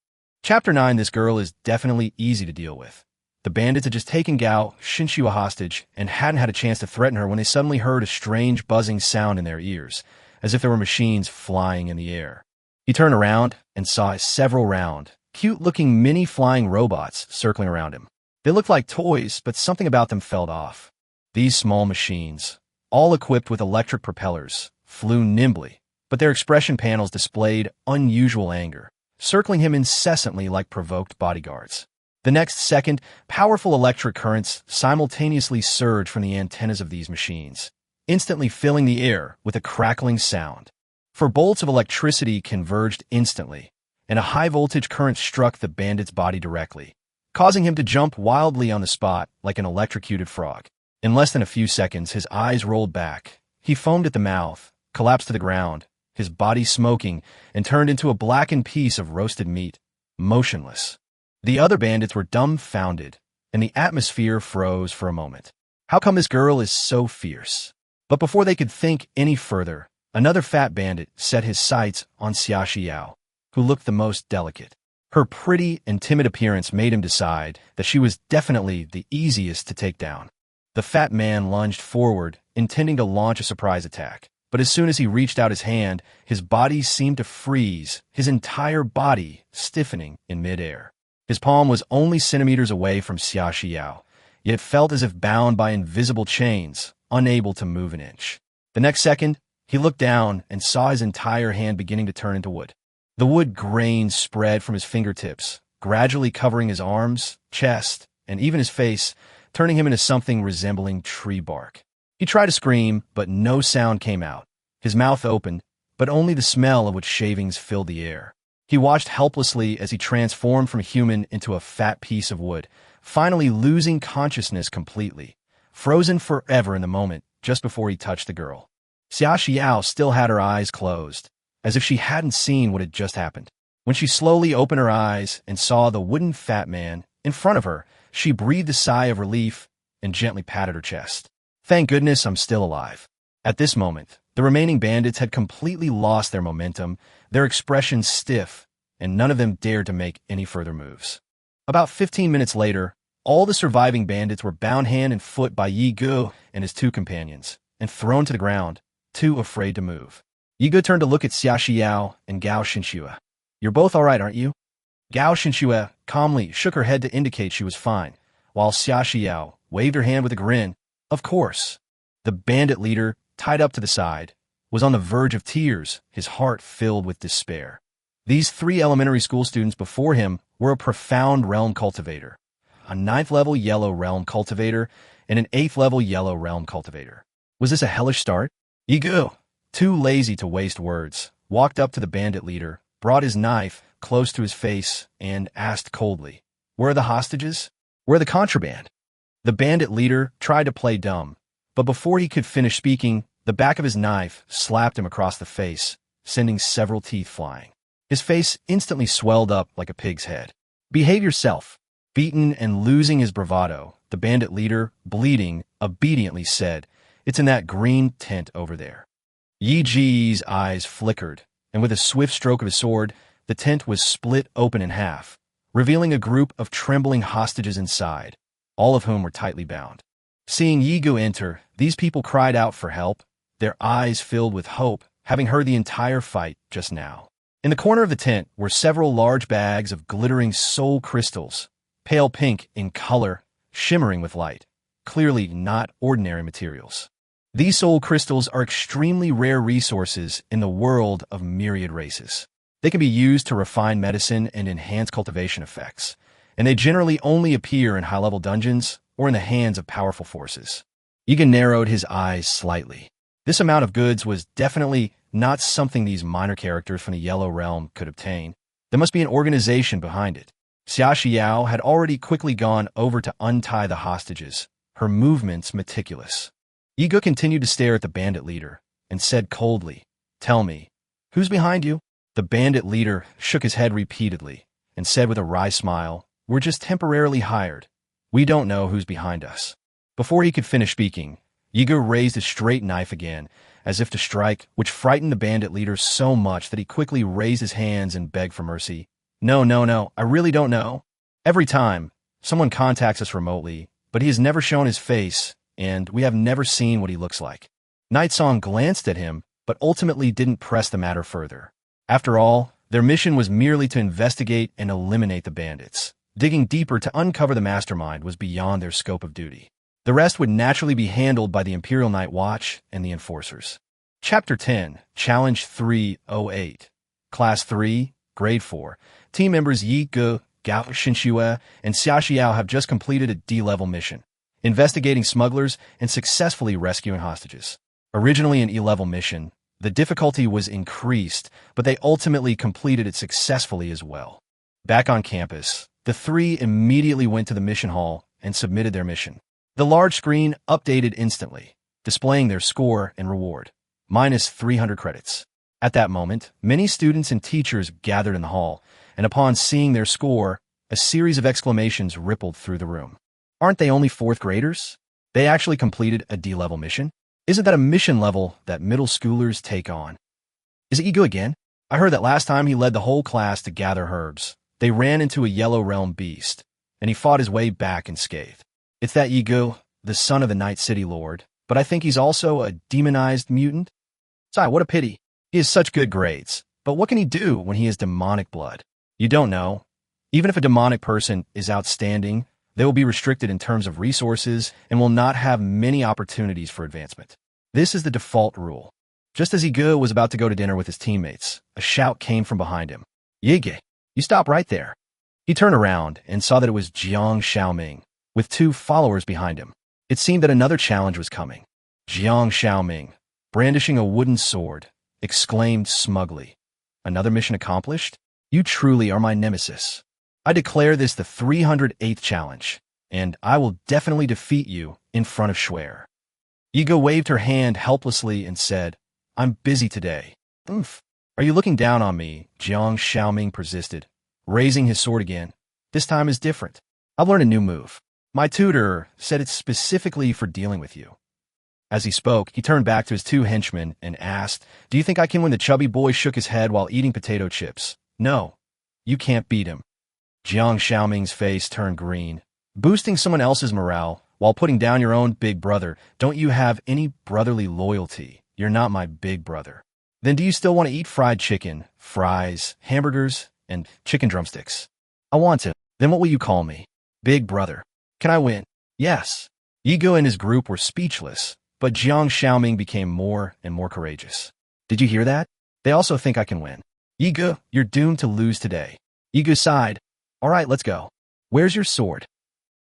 Chapter 9. This girl is definitely easy to deal with. The bandits had just taken Gao Xinxue hostage and hadn't had a chance to threaten her when they suddenly heard a strange buzzing sound in their ears, as if there were machines flying in the air. He turned around and saw several round, cute-looking mini flying robots circling around him. They looked like toys, but something about them felt off. These small machines, all equipped with electric propellers, flew nimbly, but their expression panels displayed unusual anger, circling him incessantly like provoked bodyguards. The next second, powerful electric currents simultaneously surged from the antennas of these machines, instantly filling the air with a crackling sound. For bolts of electricity converged instantly, and a high-voltage current struck the bandit's body directly, causing him to jump wildly on the spot like an electrocuted frog. In less than a few seconds, his eyes rolled back. He foamed at the mouth, collapsed to the ground, his body smoking, and turned into a blackened piece of roasted meat, motionless. The other bandits were dumbfounded, and the atmosphere froze for a moment. How come this girl is so fierce? But before they could think any further, another fat bandit set his sights on Xia Xiao, who looked the most delicate. Her pretty and timid appearance made him decide that she was definitely the easiest to take down. The fat man lunged forward, intending to launch a surprise attack. But as soon as he reached out his hand, his body seemed to freeze, his entire body stiffening in midair. His palm was only centimeters away from Xia Xiao, yet felt as if bound by invisible chains, unable to move an inch. The next second, he looked down and saw his entire hand beginning to turn into wood. The wood grains spread from his fingertips, gradually covering his arms, chest, and even his face, turning him into something resembling tree bark. He tried to scream, but no sound came out. His mouth opened, but only the smell of wood shavings filled the air. He watched helplessly as he transformed from human into a fat piece of wood, finally losing consciousness completely, frozen forever in the moment just before he touched the girl. Xia Xiao still had her eyes closed, as if she hadn't seen what had just happened. When she slowly opened her eyes and saw the wooden fat man in front of her, she breathed a sigh of relief and gently patted her chest. Thank goodness I'm still alive. At this moment, the remaining bandits had completely lost their momentum, their expressions stiff, and none of them dared to make any further moves. About 15 minutes later, all the surviving bandits were bound hand and foot by Yi Gu and his two companions, and thrown to the ground, too afraid to move. Yi Gu turned to look at Xia Xiao and Gao Xinxue. You're both all right, aren't you? Gao Xinxue calmly shook her head to indicate she was fine, while Xia Xiao waved her hand with a grin. Of course. The bandit leader, tied up to the side, was on the verge of tears, his heart filled with despair. These 3 elementary school students before him were a profound realm cultivator, a 9th-level yellow realm cultivator, and an 8th-level yellow realm cultivator. Was this a hellish start? Yi Gu, too lazy to waste words, walked up to the bandit leader, brought his knife close to his face, and asked coldly, "Where are the hostages? Where are the contraband?" The bandit leader tried to play dumb, but before he could finish speaking, the back of his knife slapped him across the face, sending several teeth flying. His face instantly swelled up like a pig's head. Behave yourself. Beaten and losing his bravado, the bandit leader, bleeding, obediently said, "It's in that green tent over there." Yi Ji's eyes flickered, and with a swift stroke of his sword, the tent was split open in half, revealing a group of trembling hostages inside, all of whom were tightly bound. Seeing Yi Gu enter, these people cried out for help, their eyes filled with hope, having heard the entire fight just now. In the corner of the tent were several large bags of glittering soul crystals, pale pink in color, shimmering with light, clearly not ordinary materials. These soul crystals are extremely rare resources in the world of myriad races. They can be used to refine medicine and enhance cultivation effects, and they generally only appear in high-level dungeons or in the hands of powerful forces. Egan narrowed his eyes slightly. This amount of goods was definitely not something these minor characters from the Yellow Realm could obtain. There must be an organization behind it. Xia Xiao had already quickly gone over to untie the hostages, her movements meticulous. Yi Gu continued to stare at the bandit leader and said coldly, "Tell me, who's behind you?" The bandit leader shook his head repeatedly and said with a wry smile, "We're just temporarily hired. We don't know who's behind us." Before he could finish speaking, Yi Gu raised his straight knife again, as if to strike, which frightened the bandit leader so much that he quickly raised his hands and begged for mercy. No, I really don't know. Every time, someone contacts us remotely, but he has never shown his face, and we have never seen what he looks like." Nightsong glanced at him, but ultimately didn't press the matter further. After all, their mission was merely to investigate and eliminate the bandits. Digging deeper to uncover the mastermind was beyond their scope of duty. The rest would naturally be handled by the Imperial Night Watch and the enforcers. Chapter 10, Challenge 308. Class 3, Grade 4. Team members Yi Ge, Gao Xinxue, and Xia Xiao have just completed a D-level mission, investigating smugglers and successfully rescuing hostages. Originally an E-level mission, the difficulty was increased, but they ultimately completed it successfully as well. Back on campus, the three immediately went to the mission hall and submitted their mission. The large screen updated instantly, displaying their score and reward, minus 300 credits. At that moment, many students and teachers gathered in the hall, and upon seeing their score, a series of exclamations rippled through the room. Aren't they only fourth graders? They actually completed a D-level mission? Isn't that a mission level that middle schoolers take on? Is it Ego again? I heard that last time he led the whole class to gather herbs. They ran into a yellow realm beast, and he fought his way back unscathed. It's that Ego, the son of the Night City Lord, but I think he's also a demonized mutant. Sigh, what a pity. He has such good grades, but what can he do when he has demonic blood? You don't know. Even if a demonic person is outstanding, they will be restricted in terms of resources and will not have many opportunities for advancement. This is the default rule. Just as Ige was about to go to dinner with his teammates, a shout came from behind him. Yige, you stop right there. He turned around and saw that it was Jiang Xiaoming, with two followers behind him. It seemed that another challenge was coming. Jiang Xiaoming, brandishing a wooden sword, exclaimed smugly, "Another mission accomplished? You truly are my nemesis. I declare this the 308th challenge, and I will definitely defeat you in front of Schwer." Yiga waved her hand helplessly and said, "I'm busy today." "Oof. Are you looking down on me?" Jiang Xiaoming persisted, raising his sword again. "This time is different. I've learned a new move. My tutor said it's specifically for dealing with you." As he spoke, he turned back to his two henchmen and asked, "Do you think I can win?" The chubby boy shook his head while eating potato chips. "No, you can't beat him." Jiang Xiaoming's face turned green. "Boosting someone else's morale while putting down your own big brother. Don't you have any brotherly loyalty? You're not my big brother. Then do you still want to eat fried chicken, fries, hamburgers, and chicken drumsticks?" "I want to." "Then what will you call me?" "Big brother." "Can I win?" "Yes." Yigo and his group were speechless, but Jiang Xiaoming became more and more courageous. "Did you hear that? They also think I can win." "Yigo, you're doomed to lose today." Yigo sighed. "All right, let's go. Where's your sword?"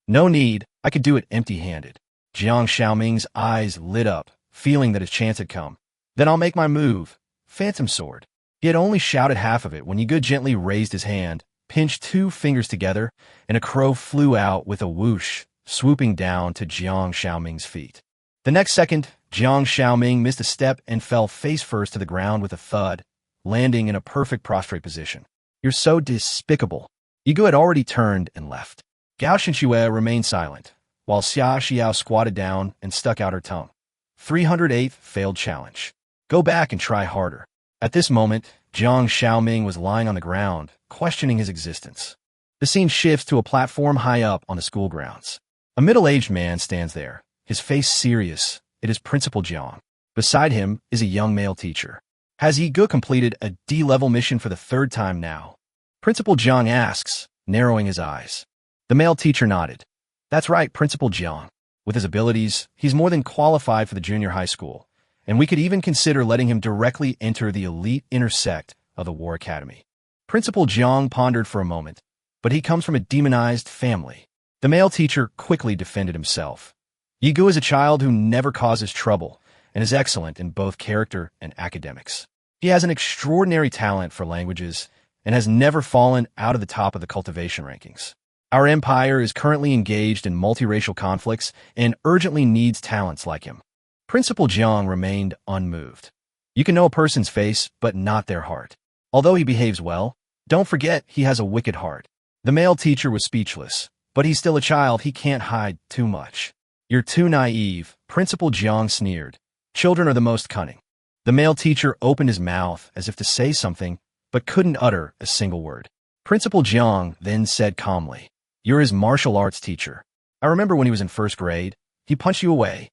"No need. I could do it empty-handed." Jiang Xiaoming's eyes lit up, feeling that his chance had come. "Then I'll make my move. Phantom sword." He had only shouted half of it when Yigo gently raised his hand, pinched two fingers together, and a crow flew out with a whoosh, swooping down to Jiang Xiaoming's feet. The next second, Jiang Xiaoming missed a step and fell face first to the ground with a thud, landing in a perfect prostrate position. "You're so despicable." Yigo had already turned and left. Gao Xinxue remained silent, while Xia Xiao squatted down and stuck out her tongue. 308th failed challenge. Go back and try harder. At this moment, Jiang Xiaoming was lying on the ground, questioning his existence. The scene shifts to a platform high up on the school grounds. A middle-aged man stands there, his face serious. It is Principal Jiang. Beside him is a young male teacher. Has Yigo completed a D-level mission for the third time now? Principal Jiang asks, narrowing his eyes. The male teacher nodded. "That's right, Principal Jiang. With his abilities, he's more than qualified for the junior high school, and we could even consider letting him directly enter the elite intersect of the War Academy." Principal Jiang pondered for a moment, but he comes from a demonized family. The male teacher quickly defended himself. Yigo is a child who never causes trouble and is excellent in both character and academics. He has an extraordinary talent for languages and has never fallen out of the top of the cultivation rankings. Our empire is currently engaged in multiracial conflicts and urgently needs talents like him. Principal Jiang remained unmoved. You can know a person's face, but not their heart. Although he behaves well, don't forget he has a wicked heart. The male teacher was speechless, but he's still a child. He can't hide too much. "You're too naive," Principal Jiang sneered. "Children are the most cunning." The male teacher opened his mouth as if to say something, but couldn't utter a single word. Principal Jiang then said calmly, "You're his martial arts teacher. I remember when he was in first grade, he punched you away.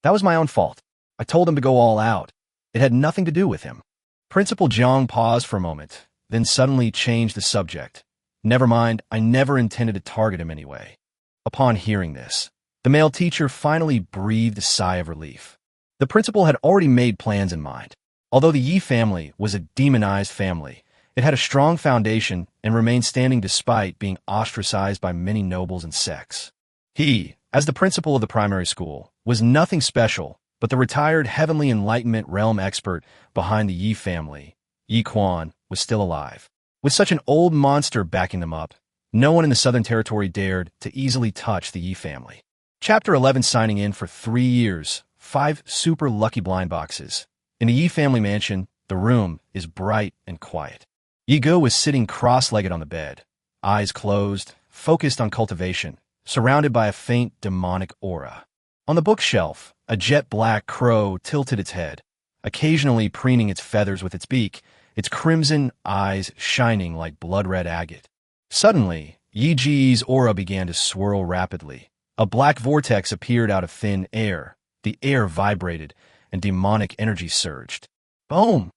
That was my own fault. I told him to go all out. It had nothing to do with him." Principal Jiang paused for a moment, then suddenly changed the subject. "Never mind, I never intended to target him anyway." Upon hearing this, the male teacher finally breathed a sigh of relief. The principal had already made plans in mind. Although the Yi family was a demonized family, it had a strong foundation and remained standing despite being ostracized by many nobles and sects. He, as the principal of the primary school, was nothing special, but the retired Heavenly Enlightenment realm expert behind the Yi family, Yi Quan, was still alive. With such an old monster backing them up, no one in the Southern Territory dared to easily touch the Yi family. Chapter 11 signing in for 3 years, 5 super lucky blind boxes. In the Yi family mansion, the room is bright and quiet. Yi Ge was sitting cross-legged on the bed, eyes closed, focused on cultivation, surrounded by a faint demonic aura. On the bookshelf, a jet-black crow tilted its head, occasionally preening its feathers with its beak, its crimson eyes shining like blood-red agate. Suddenly, Yi Ge's aura began to swirl rapidly. A black vortex appeared out of thin air. The air vibrated, and demonic energy surged. Boom!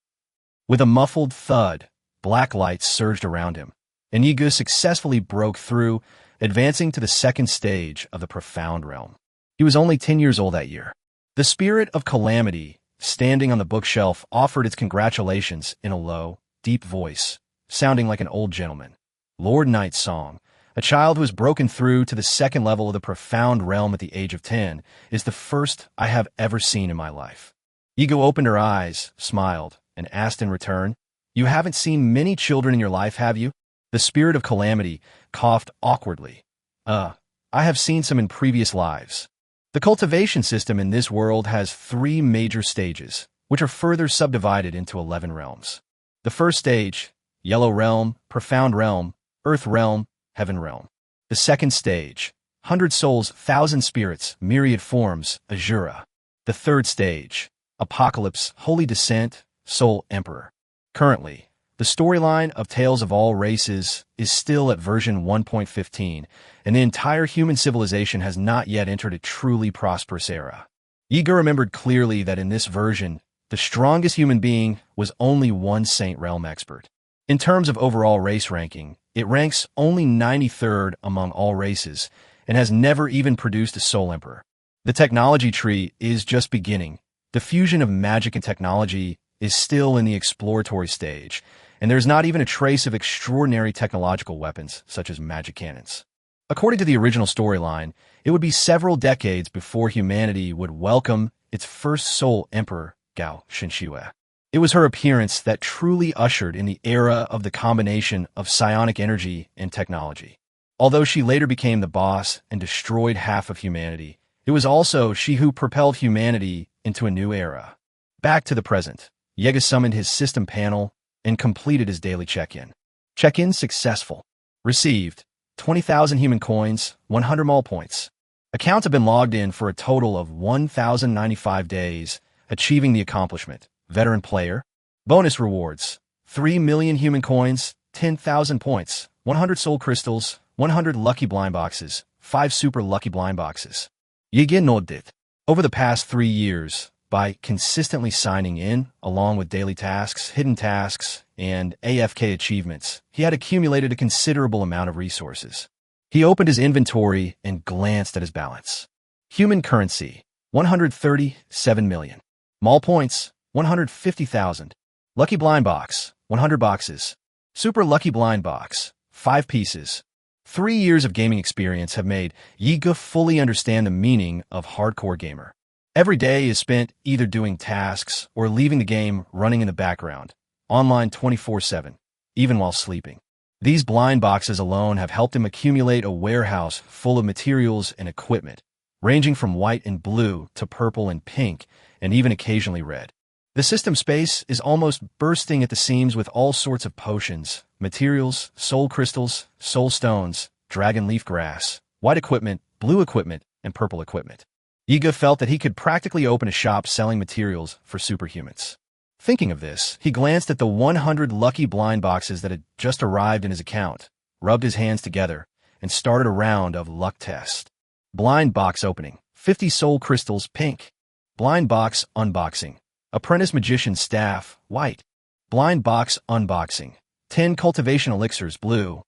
With a muffled thud, black lights surged around him, and Yi Ge successfully broke through, advancing to the second stage of the profound realm. He was only 10 years old that year. The spirit of calamity, standing on the bookshelf, offered its congratulations in a low, deep voice, sounding like an old gentleman. Lord Knight's song, a child who has broken through to the second level of the profound realm at the age of 10, is the first I have ever seen in my life. Yi Ge opened her eyes, smiled, and asked in return, "You haven't seen many children in your life, have you?" The spirit of calamity coughed awkwardly. I have seen some in previous lives. The cultivation system in this world has 3 major stages, which are further subdivided into 11 realms. The first stage, Yellow Realm, Profound Realm, Earth Realm, Heaven Realm. The second stage, 100 Souls, 1,000 Spirits, Myriad Forms, Azura. The third stage, Apocalypse, Holy Descent, Soul Emperor. Currently, the storyline of Tales of All Races is still at version 1.15, and the entire human civilization has not yet entered a truly prosperous era. Yi Ge remembered clearly that in this version, the strongest human being was only one Saint Realm expert. In terms of overall race ranking, it ranks only 93rd among all races and has never even produced a Soul Emperor. The technology tree is just beginning. The fusion of magic and technology is still in the exploratory stage, and there's not even a trace of extraordinary technological weapons, such as magic cannons. According to the original storyline, it would be several decades before humanity would welcome its first Soul Emperor, Gao Shenxiue. It was her appearance that truly ushered in the era of the combination of psionic energy and technology. Although she later became the boss and destroyed half of humanity, it was also she who propelled humanity into a new era. Back to the present, Yi Ge summoned his system panel and completed his daily check-in. Check-in successful. Received 20,000 human coins, 100 mall points. Accounts have been logged in for a total of 1,095 days, achieving the accomplishment. Veteran player. Bonus rewards. 3 million human coins, 10,000 points, 100 soul crystals, 100 lucky blind boxes, 5 super lucky blind boxes. Yi Ge nodded. Over the past 3 years, by consistently signing in, along with daily tasks, hidden tasks, and AFK achievements, he had accumulated a considerable amount of resources. He opened his inventory and glanced at his balance. Human currency, 137 million. Mall points, 150,000. Lucky blind box, 100 boxes. Super lucky blind box, 5 pieces. 3 years of gaming experience have made Yi Ge fully understand the meaning of hardcore gamer. Every day is spent either doing tasks or leaving the game running in the background, online 24/7, even while sleeping. These blind boxes alone have helped him accumulate a warehouse full of materials and equipment, ranging from white and blue to purple and pink, and even occasionally red. The system space is almost bursting at the seams with all sorts of potions, materials, soul crystals, soul stones, dragon leaf grass, white equipment, blue equipment, and purple equipment. Yi Ge felt that he could practically open a shop selling materials for superhumans. Thinking of this, he glanced at the 100 lucky blind boxes that had just arrived in his account, rubbed his hands together, and started a round of luck tests. Blind box opening. 50 soul crystals, pink. Blind box unboxing. Apprentice magician staff, white. Blind box unboxing. 10 cultivation elixirs, blue.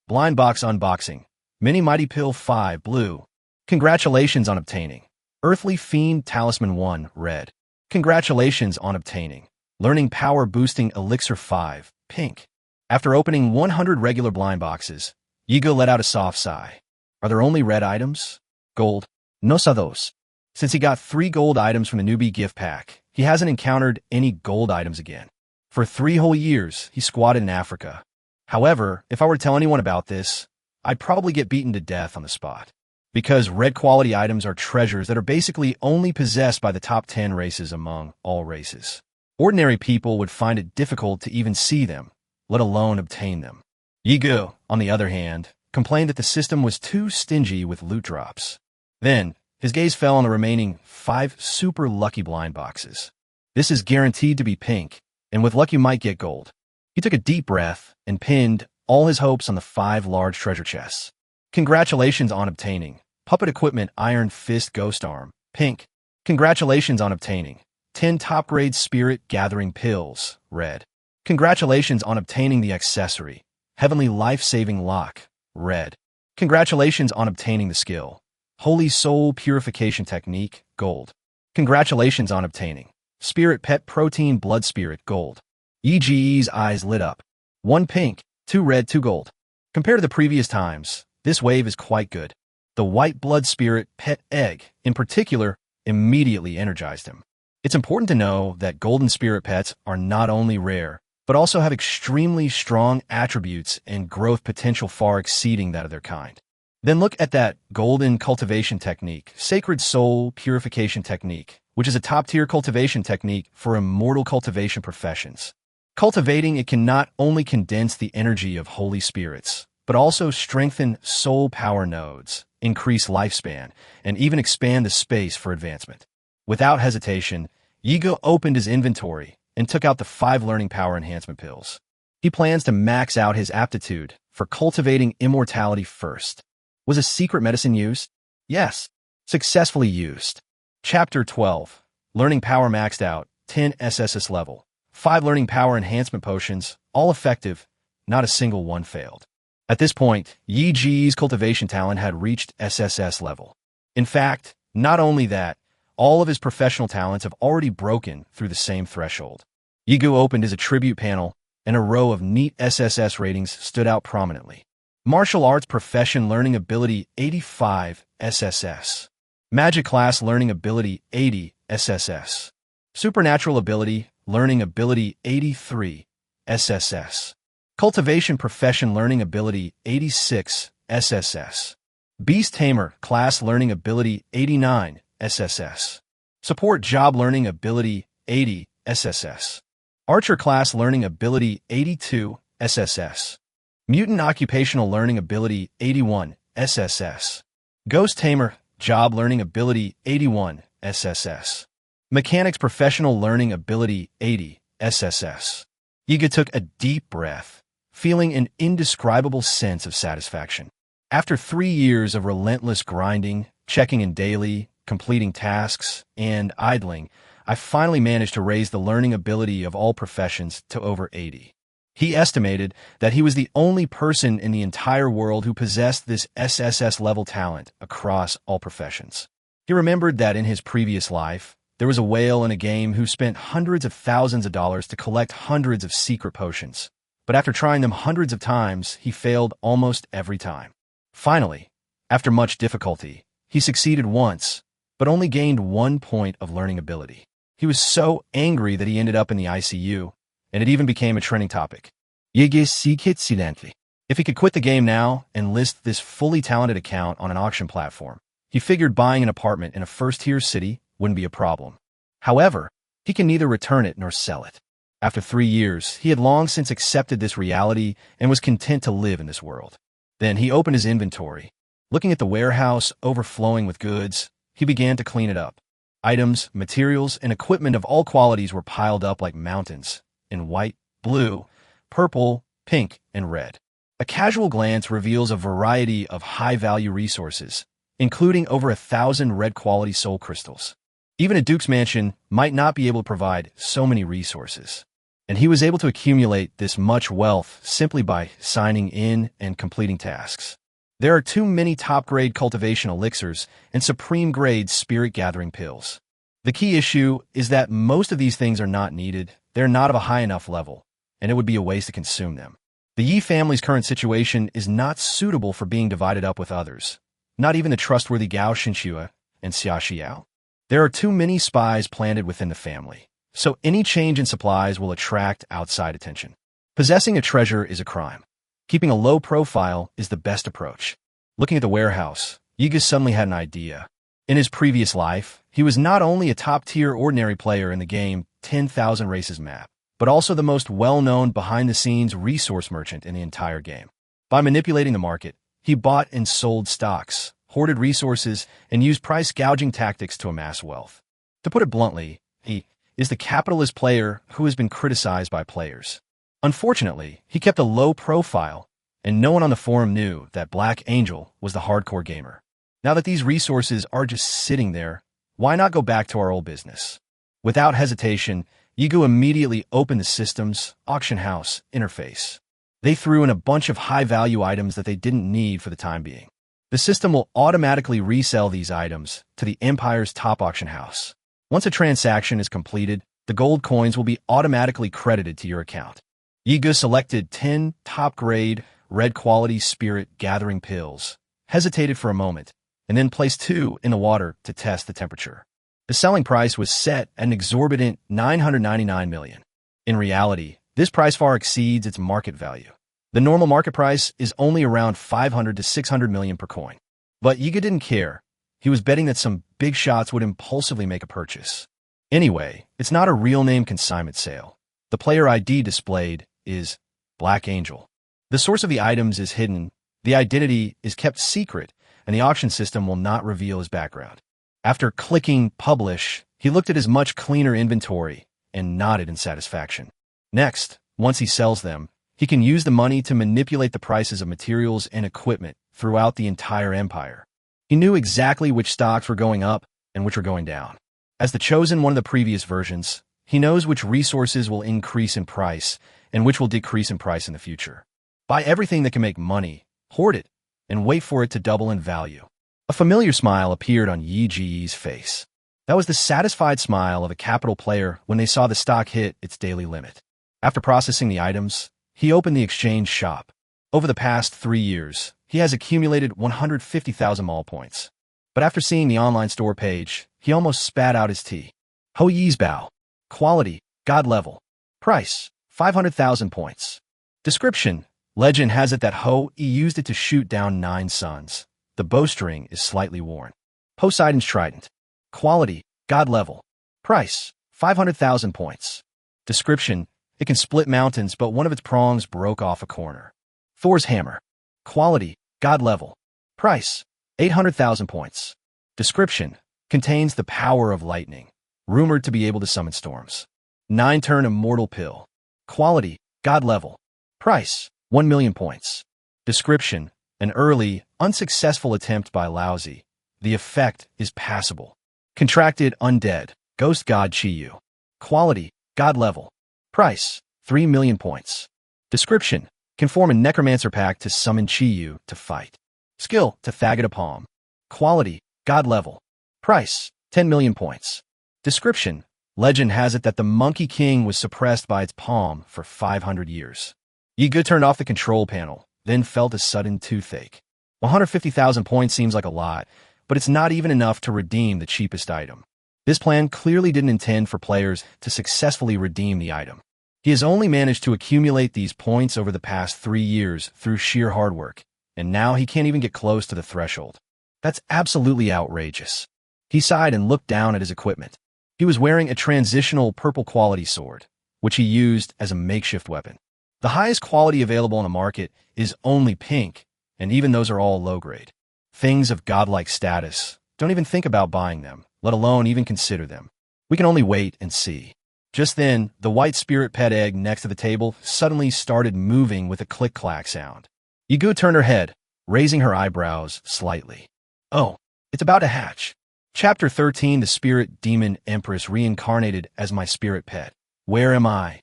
Blind box unboxing. Mini mighty pill 5, blue. Congratulations on obtaining Earthly Fiend Talisman 1, red. Congratulations on obtaining. Learning Power Boosting Elixir 5, pink. After opening 100 regular blind boxes, Yigo let out a soft sigh. Are there only red items? Gold? No sa those. Since he got 3 gold items from the newbie gift pack, he hasn't encountered any gold items again. For 3 whole years, he squatted in Africa. However, if I were to tell anyone about this, I'd probably get beaten to death on the spot. Because red quality items are treasures that are basically only possessed by the top 10 races among all races. Ordinary people would find it difficult to even see them, let alone obtain them. Yigo, on the other hand, complained that the system was too stingy with loot drops. Then, his gaze fell on the remaining 5 super lucky blind boxes. This is guaranteed to be pink, and with luck you might get gold. He took a deep breath and pinned all his hopes on the 5 large treasure chests. Congratulations on obtaining. Puppet Equipment Iron Fist Ghost Arm, pink. Congratulations on obtaining. 10 top-grade Spirit Gathering Pills, red. Congratulations on obtaining the accessory. Heavenly Life-Saving Lock, red. Congratulations on obtaining the skill. Holy Soul Purification Technique, gold. Congratulations on obtaining. Spirit Pet Protein Blood Spirit, gold. EGE's eyes lit up. 1 pink, 2 red, 2 gold. Compared to the previous times, this wave is quite good. The White Blood Spirit Pet Egg, in particular, immediately energized him. It's important to know that golden spirit pets are not only rare, but also have extremely strong attributes and growth potential far exceeding that of their kind. Then look at that golden cultivation technique, Sacred Soul Purification Technique, which is a top-tier cultivation technique for immortal cultivation professions. Cultivating it can not only condense the energy of holy spirits, but also strengthen soul power nodes, increase lifespan, and even expand the space for advancement. Without hesitation, Yigo opened his inventory and took out the 5 learning power enhancement pills. He plans to max out his aptitude for cultivating immortality first. Was a secret medicine used? Yes, successfully used. Chapter 12. Learning Power maxed out, 10 SSS level. 5 learning power enhancement potions, all effective, not a single one failed. At this point, Yi Ji's cultivation talent had reached SSS level. In fact, not only that, all of his professional talents have already broken through the same threshold. Yigo opened his attribute panel, and a row of neat SSS ratings stood out prominently. Martial Arts Profession Learning Ability 85 SSS. Magic Class Learning Ability 80 SSS. Supernatural Ability Learning Ability 83 SSS. Cultivation Profession Learning Ability 86 SSS. Beast Tamer Class Learning Ability 89 SSS. Support Job Learning Ability 80 SSS. Archer Class Learning Ability 82 SSS. Mutant Occupational Learning Ability 81 SSS. Ghost Tamer Job Learning Ability 81 SSS. Mechanics Professional Learning Ability 80 SSS. Yiga took a deep breath, feeling an indescribable sense of satisfaction. After 3 years of relentless grinding, checking in daily, completing tasks, and idling, I finally managed to raise the learning ability of all professions to over 80. He estimated that he was the only person in the entire world who possessed this SSS-level talent across all professions. He remembered that in his previous life, there was a whale in a game who spent hundreds of thousands of dollars to collect hundreds of secret potions. But after trying them hundreds of times, he failed almost every time. Finally, after much difficulty, he succeeded once, but only gained 1 point of learning ability. He was so angry that he ended up in the ICU, and it even became a trending topic. If he could quit the game now and list this fully talented account on an auction platform, he figured buying an apartment in a first-tier city wouldn't be a problem. However, he can neither return it nor sell it. After 3 years, he had long since accepted this reality and was content to live in this world. Then he opened his inventory. Looking at the warehouse overflowing with goods, he began to clean it up. Items, materials, and equipment of all qualities were piled up like mountains, in white, blue, purple, pink, and red. A casual glance reveals a variety of high-value resources, including over 1,000 red-quality soul crystals. Even a duke's mansion might not be able to provide so many resources, and he was able to accumulate this much wealth simply by signing in and completing tasks. There are too many top-grade cultivation elixirs and supreme-grade spirit-gathering pills. The key issue is that most of these things are not needed, they're not of a high enough level, and it would be a waste to consume them. The Yi family's current situation is not suitable for being divided up with others, not even the trustworthy Gao Xinxue and Xia Xiao. There are too many spies planted within the family, so any change in supplies will attract outside attention. Possessing a treasure is a crime. Keeping a low profile is the best approach. Looking at the warehouse, Yiga suddenly had an idea. In his previous life, he was not only a top-tier ordinary player in the game 10,000 Races map, but also the most well-known behind-the-scenes resource merchant in the entire game. By manipulating the market, he bought and sold stocks, hoarded resources, and used price-gouging tactics to amass wealth. To put it bluntly, he is the capitalist player who has been criticized by players. Unfortunately, he kept a low profile, and no one on the forum knew that Black Angel was the hardcore gamer. Now that these resources are just sitting there, why not go back to our old business? Without hesitation, Yigu immediately opened the system's auction house interface. They threw in a bunch of high-value items that they didn't need for the time being. The system will automatically resell these items to the Empire's top auction house. Once a transaction is completed, the gold coins will be automatically credited to your account. Yigu selected 10 top-grade, red-quality spirit-gathering pills, hesitated for a moment, and then placed 2 in the water to test the temperature. The selling price was set at an exorbitant 999 million. In reality, this price far exceeds its market value. The normal market price is only around 500 to 600 million per coin. But Yiga didn't care. He was betting that some big shots would impulsively make a purchase. Anyway, it's not a real-name consignment sale. The player ID displayed is Black Angel. The source of the items is hidden, the identity is kept secret, and the auction system will not reveal his background. After clicking Publish, he looked at his much cleaner inventory and nodded in satisfaction. Next, once he sells them, he can use the money to manipulate the prices of materials and equipment throughout the entire empire. He knew exactly which stocks were going up and which were going down. As the chosen one of the previous versions, he knows which resources will increase in price and which will decrease in price in the future. Buy everything that can make money, hoard it, and wait for it to double in value. A familiar smile appeared on Yi Ji's face. That was the satisfied smile of a capital player when they saw the stock hit its daily limit. After processing the items, he opened the exchange shop. Over the past 3 years, he has accumulated 150,000 mall points. But after seeing the online store page, he almost spat out his tea. Ho Yi's Bao. Quality, God level. Price, 500,000 points. Description. Legend has it that Ho Yi used it to shoot down 9 suns. The bowstring is slightly worn. Poseidon's trident. Quality, God level. Price, 500,000 points. Description. It can split mountains, but one of its prongs broke off a corner. Thor's hammer. Quality, God level. Price, 800,000 points. Description. Contains the power of lightning, rumored to be able to summon storms. 9-turn immortal pill. Quality, God level. Price, 1 million points. Description. An early, unsuccessful attempt by Laozi. The effect is passable. Contracted undead, ghost god Chiyu. Quality, God level. Price, 3 million points. Description. Can form a necromancer pact to summon Chiyu to fight. Skill, to faggot a palm. Quality, God level. Price, 10 million points. Description. Legend has it that the Monkey King was suppressed by its palm for 500 years. Yiga turned off the control panel, then felt a sudden toothache. 150,000 points seems like a lot, but it's not even enough to redeem the cheapest item. This plan clearly didn't intend for players to successfully redeem the item. He has only managed to accumulate these points over the past 3 years through sheer hard work, and now he can't even get close to the threshold. That's absolutely outrageous. He sighed and looked down at his equipment. He was wearing a transitional purple quality sword, which he used as a makeshift weapon. The highest quality available on the market is only pink, and even those are all low-grade. Things of godlike status. Don't even think about buying them, let alone even consider them. We can only wait and see. Just then, the white spirit pet egg next to the table suddenly started moving with a click-clack sound. Yigu turned her head, raising her eyebrows slightly. Oh, it's about to hatch. Chapter 13, The Spirit Demon Empress Reincarnated as My Spirit Pet. Where am I?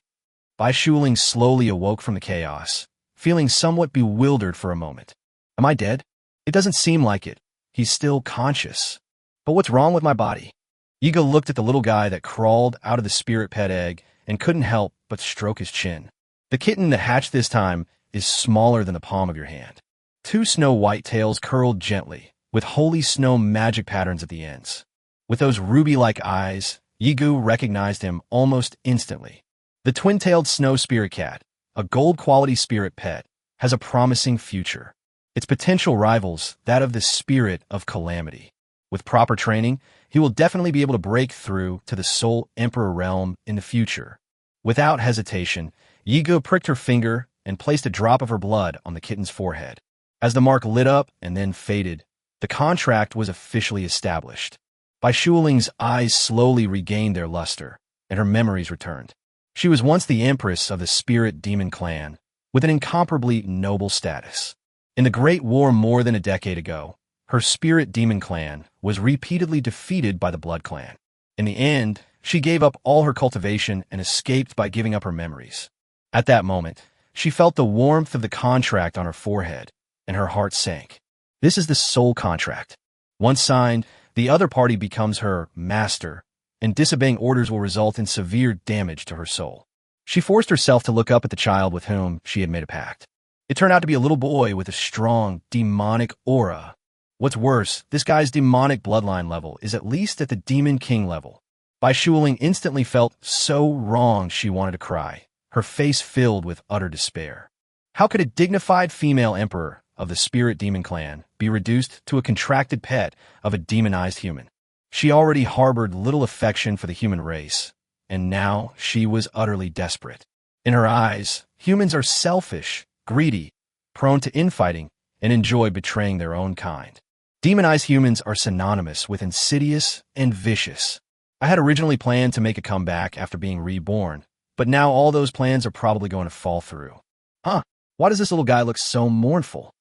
Bai Shuling slowly awoke from the chaos, feeling somewhat bewildered for a moment. Am I dead? It doesn't seem like it. He's still conscious. But what's wrong with my body? Ego looked at the little guy that crawled out of the spirit pet egg and couldn't help but stroke his chin. The kitten that hatched this time is smaller than the palm of your hand. 2 snow white tails curled gently, with holy snow magic patterns at the ends. With those ruby-like eyes, Yigu recognized him almost instantly. The twin-tailed snow spirit cat, a gold-quality spirit pet, has a promising future. Its potential rivals that of the spirit of calamity. With proper training, he will definitely be able to break through to the Soul Emperor realm in the future. Without hesitation, Yigu pricked her finger and placed a drop of her blood on the kitten's forehead. As the mark lit up and then faded, the contract was officially established. Bai Shuoling's eyes slowly regained their luster, and her memories returned. She was once the empress of the Spirit Demon Clan, with an incomparably noble status. In the Great War more than a decade ago, her Spirit Demon Clan was repeatedly defeated by the Blood Clan. In the end, she gave up all her cultivation and escaped by giving up her memories. At that moment, she felt the warmth of the contract on her forehead, and her heart sank. This is the soul contract. Once signed, the other party becomes her master, and disobeying orders will result in severe damage to her soul. She forced herself to look up at the child with whom she had made a pact. It turned out to be a little boy with a strong, demonic aura. What's worse, this guy's demonic bloodline level is at least at the Demon King level. Bai Shuoling instantly felt so wrong she wanted to cry, her face filled with utter despair. How could a dignified female emperor of the Spirit Demon Clan be reduced to a contracted pet of a demonized human? She already harbored little affection for the human race, and now she was utterly desperate. In her eyes, humans are selfish, greedy, prone to infighting, and enjoy betraying their own kind. Demonized humans are synonymous with insidious and vicious. I had originally planned to make a comeback after being reborn, but now all those plans are probably going to fall through. Why does this little guy look so mournful?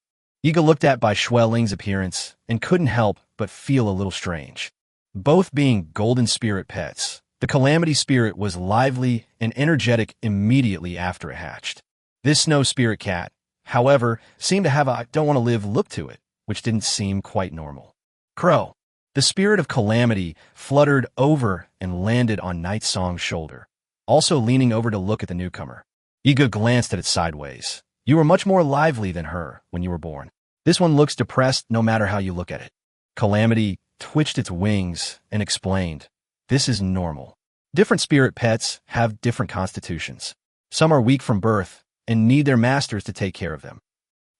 Yiga looked at Bai Shuoling's appearance and couldn't help but feel a little strange. Both being golden spirit pets, the Calamity Spirit was lively and energetic immediately after it hatched. This snow spirit cat, however, seemed to have a "I don't want to live" look to it, which didn't seem quite normal. Crow. The spirit of calamity fluttered over and landed on Night Song's shoulder, also leaning over to look at the newcomer. Yiga glanced at it sideways. You were much more lively than her when you were born. This one looks depressed no matter how you look at it. Calamity twitched its wings and explained, this is normal. Different spirit pets have different constitutions. Some are weak from birth and need their masters to take care of them.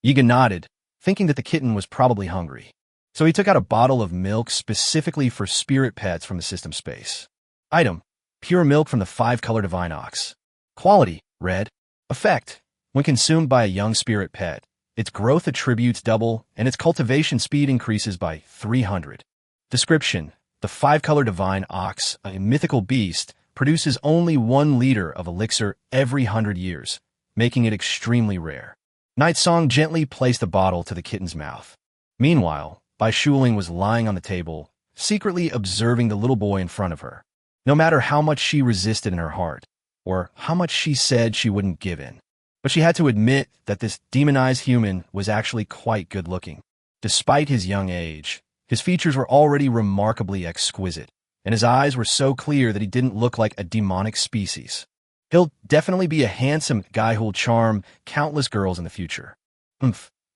Yiga nodded, thinking that the kitten was probably hungry. So he took out a bottle of milk specifically for spirit pets from the system space. Item: pure milk from the 5-color divine ox. Quality: red. Effect: when consumed by a young spirit pet, its growth attributes double and its cultivation speed increases by 300. Description: the 5-color divine ox, a mythical beast, produces only 1 liter of elixir every 100 years, making it extremely rare. Night Song gently placed the bottle to the kitten's mouth. Meanwhile, Bai Shuoling was lying on the table, secretly observing the little boy in front of her. No matter how much she resisted in her heart, or how much she said she wouldn't give in, but she had to admit that this demonized human was actually quite good-looking. Despite his young age, his features were already remarkably exquisite, and his eyes were so clear that he didn't look like a demonic species. He'll definitely be a handsome guy who'll charm countless girls in the future.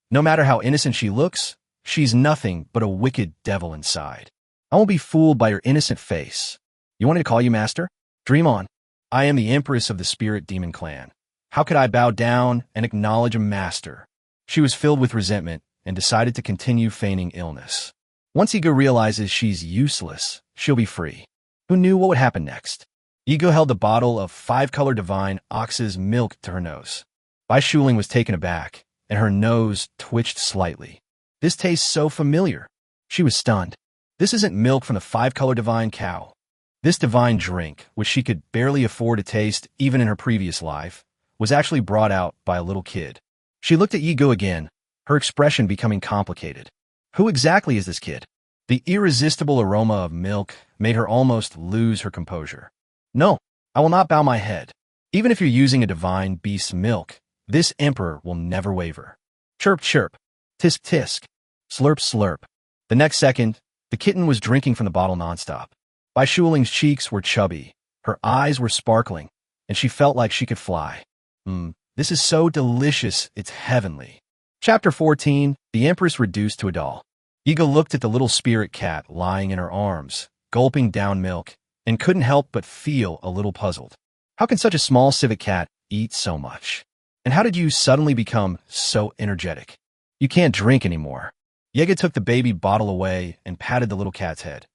No matter how innocent she looks, she's nothing but a wicked devil inside. I won't be fooled by your innocent face. You want me to call you master? Dream on. I am the empress of the Spirit Demon Clan. How could I bow down and acknowledge a master? She was filled with resentment and decided to continue feigning illness. Once Yiga realizes she's useless, she'll be free. Who knew what would happen next? Yiga held the bottle of 5-color divine ox's milk to her nose. Bai Shuoling was taken aback, and her nose twitched slightly. This tastes so familiar. She was stunned. This isn't milk from the 5-color divine cow. This divine drink, which she could barely afford to taste even in her previous life, was actually brought out by a little kid. She looked at Yigo again, her expression becoming complicated. Who exactly is this kid? The irresistible aroma of milk made her almost lose her composure. No, I will not bow my head. Even if you're using a divine beast's milk, this emperor will never waver. Chirp, chirp. Tisk, tisk. Slurp, slurp. The next second, the kitten was drinking from the bottle nonstop. Bai Shuling's cheeks were chubby, her eyes were sparkling, and she felt like she could fly. This is so delicious, it's heavenly. Chapter 14, The Empress Reduced to a Doll. Yiga looked at the little spirit cat lying in her arms, gulping down milk, and couldn't help but feel a little puzzled. How can such a small civet cat eat so much? And how did you suddenly become so energetic? You can't drink anymore. Yiga took the baby bottle away and patted the little cat's head.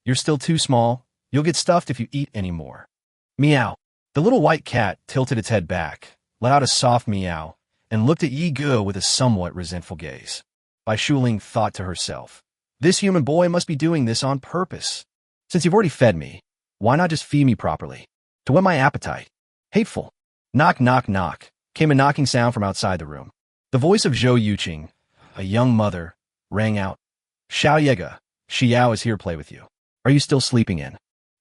You're still too small. You'll get stuffed if you eat any more. Meow. The little white cat tilted its head back, let out a soft meow, and looked at Yiga with a somewhat resentful gaze. Bai Shuling thought to herself, this human boy must be doing this on purpose. Since you've already fed me, why not just feed me properly? To whet my appetite. Hateful. Knock, knock, knock, came a knocking sound from outside the room. The voice of Zhou Yuqing, a young mother, rang out. Xiao Yiga, Xiao is here to play with you. Are you still sleeping in?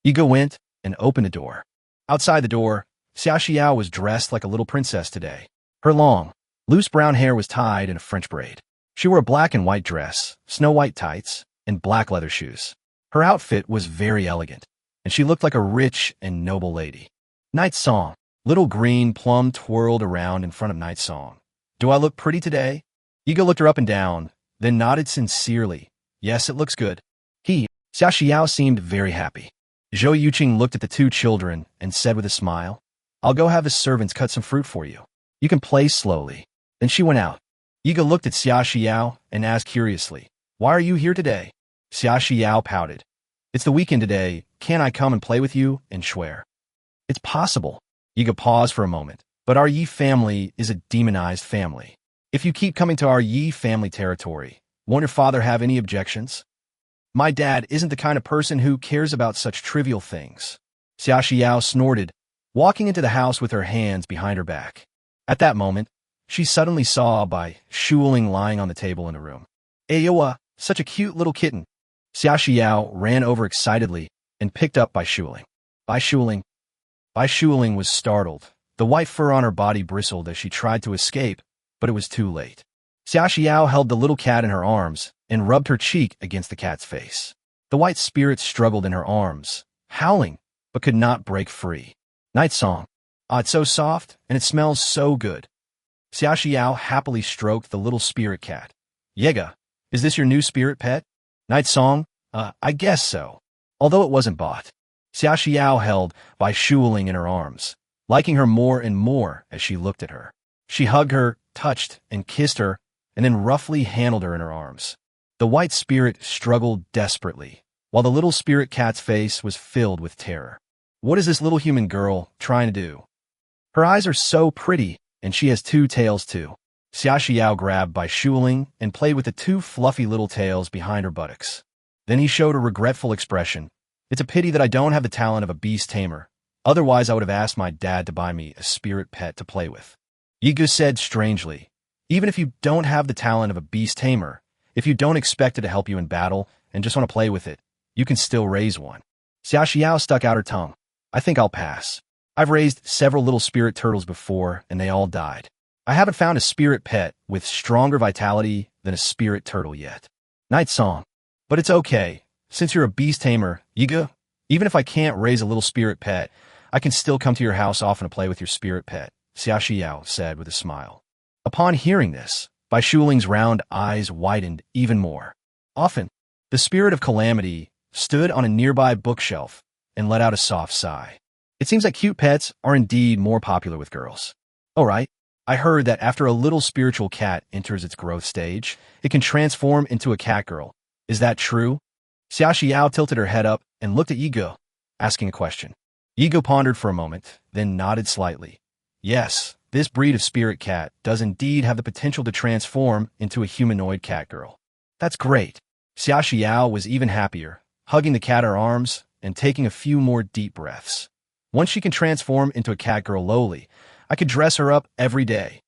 Yiga went and opened the door. Outside the door, Xiao Xiao was dressed like a little princess today. Her long, loose brown hair was tied in a French braid. She wore a black and white dress, snow-white tights, and black leather shoes. Her outfit was very elegant, and she looked like a rich and noble lady. Night Song. Little green plum twirled around in front of Night Song. Do I look pretty today? Yiga looked her up and down, then nodded sincerely. Yes, it looks good. Xiao Xiao seemed very happy. Zhou Yuqing looked at the two children and said with a smile, I'll go have the servants cut some fruit for you. You can play slowly. Then she went out. Yiga looked at Xiao Xiao and asked curiously, why are you here today? Xiao Xiao pouted. It's the weekend today. Can't I come and play with you and swear? It's possible. Yiga paused for a moment, but our Yi family is a demonized family. If you keep coming to our Yi family territory, won't your father have any objections? My dad isn't the kind of person who cares about such trivial things. Xiao Xiao snorted, walking into the house with her hands behind her back. At that moment, she suddenly saw Bai Shuling lying on the table in the room. Ayoa, such a cute little kitten. Xiao Xiao ran over excitedly and picked up Bai Shuling. Bai Shuling was startled. The white fur on her body bristled as she tried to escape, but it was too late. Xiao Xiao held the little cat in her arms and rubbed her cheek against the cat's face. The white spirit struggled in her arms, howling, but could not break free. Night Song. Ah, it's so soft, and it smells so good. Xiao Xiao happily stroked the little spirit cat. Yiga, is this your new spirit pet? Night Song. I guess so. Although it wasn't bought. Xiao Xiao held Bai Shuling in her arms, liking her more and more as she looked at her. She hugged her, touched, and kissed her, and then roughly handled her in her arms. The white spirit struggled desperately, while the little spirit cat's face was filled with terror. What is this little human girl trying to do? Her eyes are so pretty, and she has two tails too. Xiao Xiao grabbed Bai Shuling and played with the two fluffy little tails behind her buttocks. Then he showed a regretful expression. It's a pity that I don't have the talent of a beast tamer. Otherwise, I would have asked my dad to buy me a spirit pet to play with. Yiga said strangely, even if you don't have the talent of a beast tamer, if you don't expect it to help you in battle and just want to play with it, you can still raise one. Xiao Xiao stuck out her tongue. I think I'll pass. I've raised several little spirit turtles before, and they all died. I haven't found a spirit pet with stronger vitality than a spirit turtle yet. Night Song. But it's okay. Since you're a beast tamer, Yiga, even if I can't raise a little spirit pet, I can still come to your house often to play with your spirit pet, Xiao Xiao said with a smile. Upon hearing this, Bai Shuling's round eyes widened even more. Often, the spirit of calamity stood on a nearby bookshelf and let out a soft sigh. It seems like cute pets are indeed more popular with girls. Oh, right. I heard that after a little spiritual cat enters its growth stage, it can transform into a cat girl. Is that true? Xiao Xiao tilted her head up and looked at Yiga, asking a question. Yiga pondered for a moment, then nodded slightly. Yes, this breed of spirit cat does indeed have the potential to transform into a humanoid cat girl. That's great. Xiao Xiao was even happier, hugging the cat in her arms and taking a few more deep breaths. Once she can transform into a cat girl lowly, I could dress her up every day.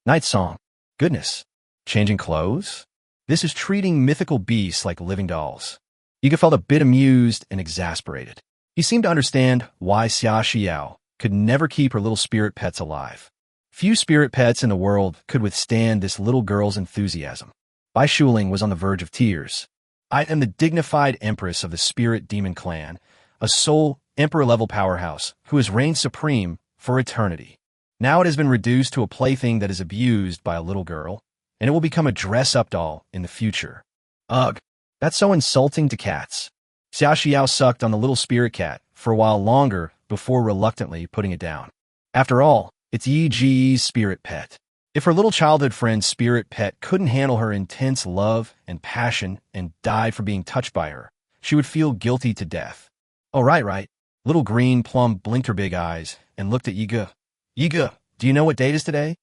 Night Song. Goodness. Changing clothes? This is treating mythical beasts like living dolls. Yiga felt a bit amused and exasperated. He seemed to understand why Xiao Xiao could never keep her little spirit pets alive. Few spirit pets in the world could withstand this little girl's enthusiasm. Bai Shuling was on the verge of tears. I am the dignified empress of the spirit demon clan, a sole emperor-level powerhouse who has reigned supreme for eternity. Now it has been reduced to a plaything that is abused by a little girl, and it will become a dress-up doll in the future. Ugh, that's so insulting to cats. Xia Xiao sucked on the little spirit cat for a while longer before reluctantly putting it down. After all, it's Yi Ji's spirit pet. If her little childhood friend's spirit pet couldn't handle her intense love and passion and died for being touched by her, she would feel guilty to death. Oh, right. Little green plum blinked her big eyes and looked at Yiga. Yiga, do you know what date is today?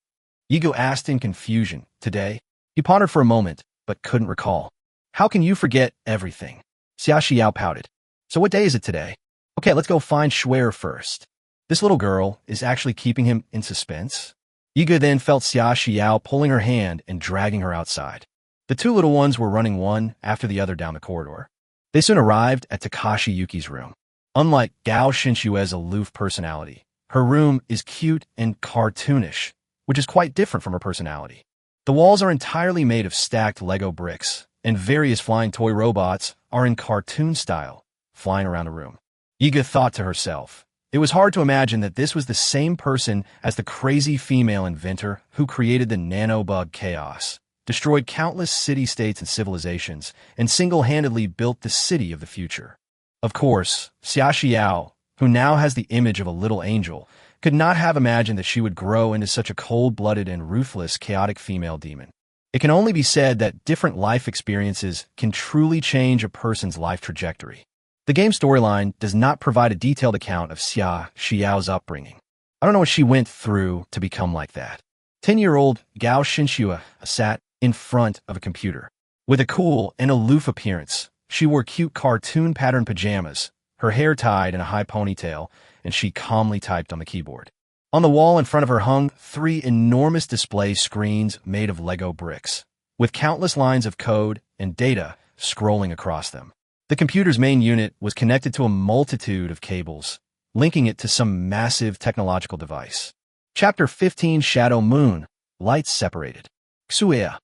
Yiga asked in confusion. Today? He pondered for a moment, but couldn't recall. How can you forget everything? Xia Xiao pouted. So what day is it today? Okay, let's go find Schwer first. This little girl is actually keeping him in suspense. Yiga then felt Xia Xiao pulling her hand and dragging her outside. The two little ones were running one after the other down the corridor. They soon arrived at Takashi Yuki's room. Unlike Gao Shinshue's aloof personality, her room is cute and cartoonish, which is quite different from her personality. The walls are entirely made of stacked Lego bricks, and various flying toy robots are in cartoon style, flying around the room. Yiga thought to herself, it was hard to imagine that this was the same person as the crazy female inventor who created the nanobug chaos, destroyed countless city-states and civilizations, and single-handedly built the city of the future. Of course, Xia Xiao, who now has the image of a little angel, could not have imagined that she would grow into such a cold-blooded and ruthless chaotic female demon. It can only be said that different life experiences can truly change a person's life trajectory. The game storyline does not provide a detailed account of Xia Xiao's upbringing. I don't know what she went through to become like that. 10-year-old Gao Xinxue sat in front of a computer. With a cool and aloof appearance, she wore cute cartoon-patterned pajamas, her hair tied in a high ponytail, and she calmly typed on the keyboard. On the wall in front of her hung 3 enormous display screens made of Lego bricks, with countless lines of code and data scrolling across them. The computer's main unit was connected to a multitude of cables, linking it to some massive technological device. Chapter 15 Shadow Moon, Lights Separated. Xue.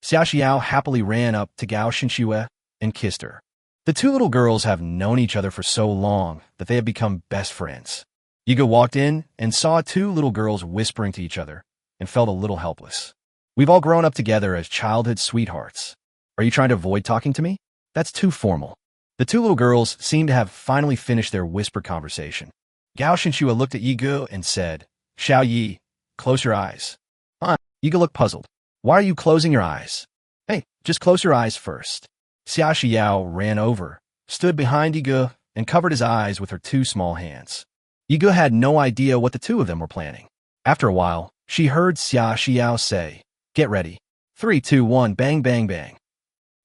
Xia Xiao happily ran up to Gao Xinxue and kissed her. The two little girls have known each other for so long that they have become best friends. Yiga walked in and saw 2 little girls whispering to each other and felt a little helpless. We've all grown up together as childhood sweethearts. Are you trying to avoid talking to me? That's too formal. The 2 little girls seemed to have finally finished their whispered conversation. Gao Xinxue looked at Yiga and said, Xiao Yi, close your eyes. Yiga looked puzzled. Why are you closing your eyes? Hey, just close your eyes first. Xia Xiao ran over, stood behind Yiga, and covered his eyes with her 2 small hands. Yiga had no idea what the 2 of them were planning. After a while, she heard Xia Xiao say, Get ready. 3, 2, 1, bang, bang, bang.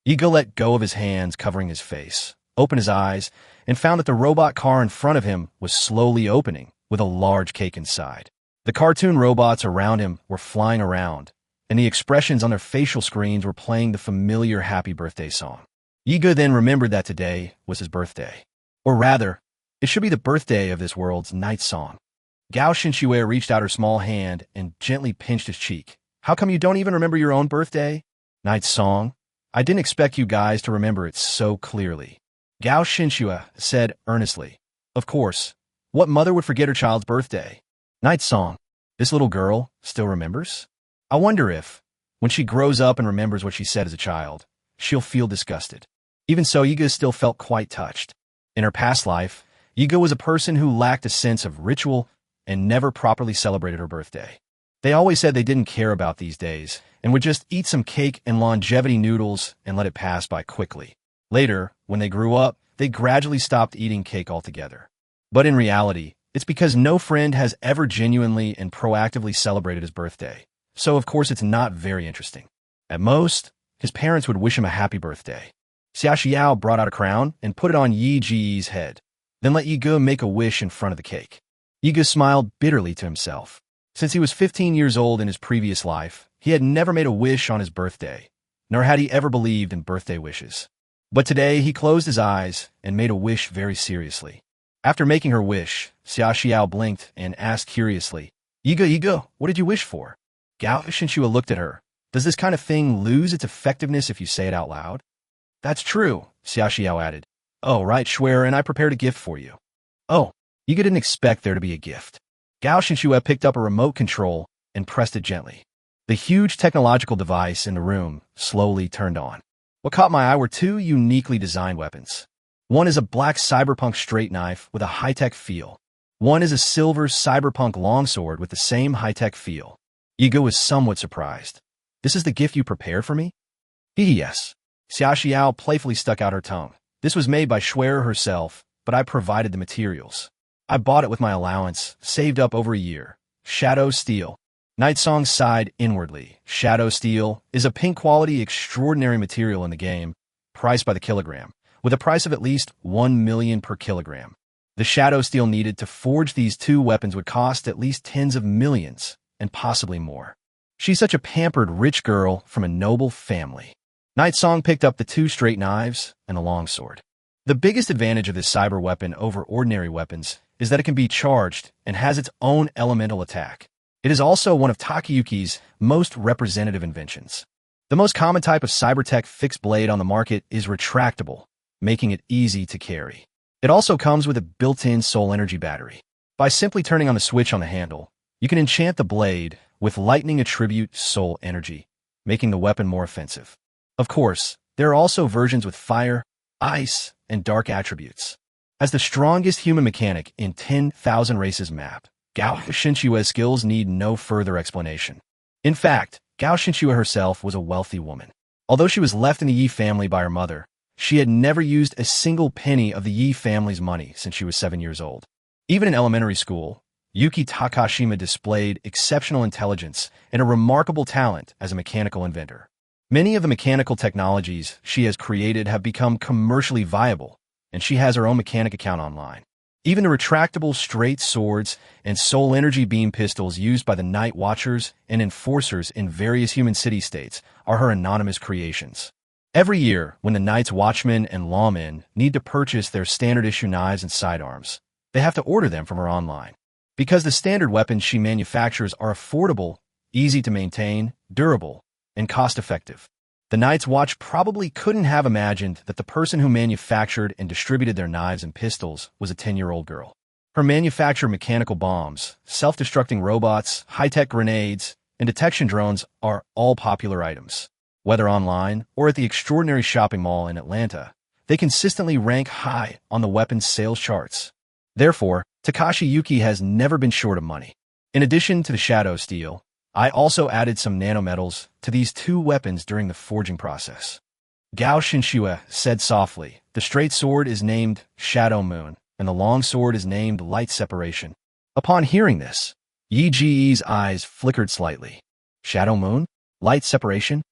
Yiga let go of his hands covering his face, opened his eyes, and found that the robot car in front of him was slowly opening, with a large cake inside. The cartoon robots around him were flying around, and the expressions on their facial screens were playing the familiar happy birthday song. Yiga then remembered that today was his birthday. Or rather, it should be the birthday of this world's night song. Gao Xinxue reached out her small hand and gently pinched his cheek. How come you don't even remember your own birthday? Night song? I didn't expect you guys to remember it so clearly. Gao Xinxue said earnestly. Of course. What mother would forget her child's birthday? Night song. This little girl still remembers? I wonder if, when she grows up and remembers what she said as a child, she'll feel disgusted. Even so, Yiga still felt quite touched. In her past life, Yiga was a person who lacked a sense of ritual and never properly celebrated her birthday. They always said they didn't care about these days and would just eat some cake and longevity noodles and let it pass by quickly. Later, when they grew up, they gradually stopped eating cake altogether. But in reality, it's because no friend has ever genuinely and proactively celebrated his birthday. So of course it's not very interesting. At most, his parents would wish him a happy birthday. Xia Xiao brought out a crown and put it on Yi Ji's head, then let Yiga make a wish in front of the cake. Yiga smiled bitterly to himself. Since he was 15 years old in his previous life, he had never made a wish on his birthday, nor had he ever believed in birthday wishes. But today he closed his eyes and made a wish very seriously. After making her wish, Xia Xiao blinked and asked curiously, Yiga, what did you wish for? Gao Xinxue looked at her, Does this kind of thing lose its effectiveness if you say it out loud? That's true, Xiaoxiao added. Oh, right, Schwer, and I prepared a gift for you. Oh, you didn't expect there to be a gift. Gao Xinxue picked up a remote control and pressed it gently. The huge technological device in the room slowly turned on. What caught my eye were two uniquely designed weapons. One is a black cyberpunk straight knife with a high-tech feel. One is a silver cyberpunk longsword with the same high-tech feel. Yiga was somewhat surprised. This is the gift you prepared for me? Yes. Xiaoxiao playfully stuck out her tongue. This was made by Schwer herself, but I provided the materials. I bought it with my allowance, saved up over a year. Shadow Steel. Nightsong sighed inwardly. Shadow Steel is a pink-quality, extraordinary material in the game, priced by the kilogram, with a price of at least 1 million per kilogram. The shadow steel needed to forge these two weapons would cost at least tens of millions, and possibly more. She's such a pampered rich girl from a noble family. Nightsong picked up the two straight knives and the longsword. The biggest advantage of this cyber weapon over ordinary weapons is that it can be charged and has its own elemental attack. It is also one of Takayuki's most representative inventions. The most common type of cybertech fixed blade on the market is retractable, making it easy to carry. It also comes with a built-in soul energy battery. By simply turning on the switch on the handle, you can enchant the blade with lightning attribute soul energy, making the weapon more offensive. Of course, there are also versions with fire, ice, and dark attributes. As the strongest human mechanic in 10,000 Races map, Gao Xinxue's skills need no further explanation. In fact, Gao Xinxue herself was a wealthy woman. Although she was left in the Yi family by her mother, she had never used a single penny of the Yi family's money since she was 7 years old. Even in elementary school, Yuki Takashima displayed exceptional intelligence and a remarkable talent as a mechanical inventor. Many of the mechanical technologies she has created have become commercially viable, and she has her own mechanic account online. Even the retractable straight swords and soul energy beam pistols used by the Night Watchers and Enforcers in various human city-states are her anonymous creations. Every year, when the Night's Watchmen and Lawmen need to purchase their standard-issue knives and sidearms, they have to order them from her online. Because the standard weapons she manufactures are affordable, easy to maintain, durable, and cost-effective. The Night's Watch probably couldn't have imagined that the person who manufactured and distributed their knives and pistols was a 10-year-old girl. Her manufactured mechanical bombs, self-destructing robots, high-tech grenades, and detection drones are all popular items. Whether online or at the extraordinary shopping mall in Atlanta, they consistently rank high on the weapons sales charts. Therefore, Takashi Yuki has never been short of money. In addition to the shadow steel, I also added some nanometals to these two weapons during the forging process. Gao Xinxue said softly, the straight sword is named Shadow Moon, and the long sword is named Light Separation. Upon hearing this, Yi Ji's eyes flickered slightly. Shadow Moon? Light Separation?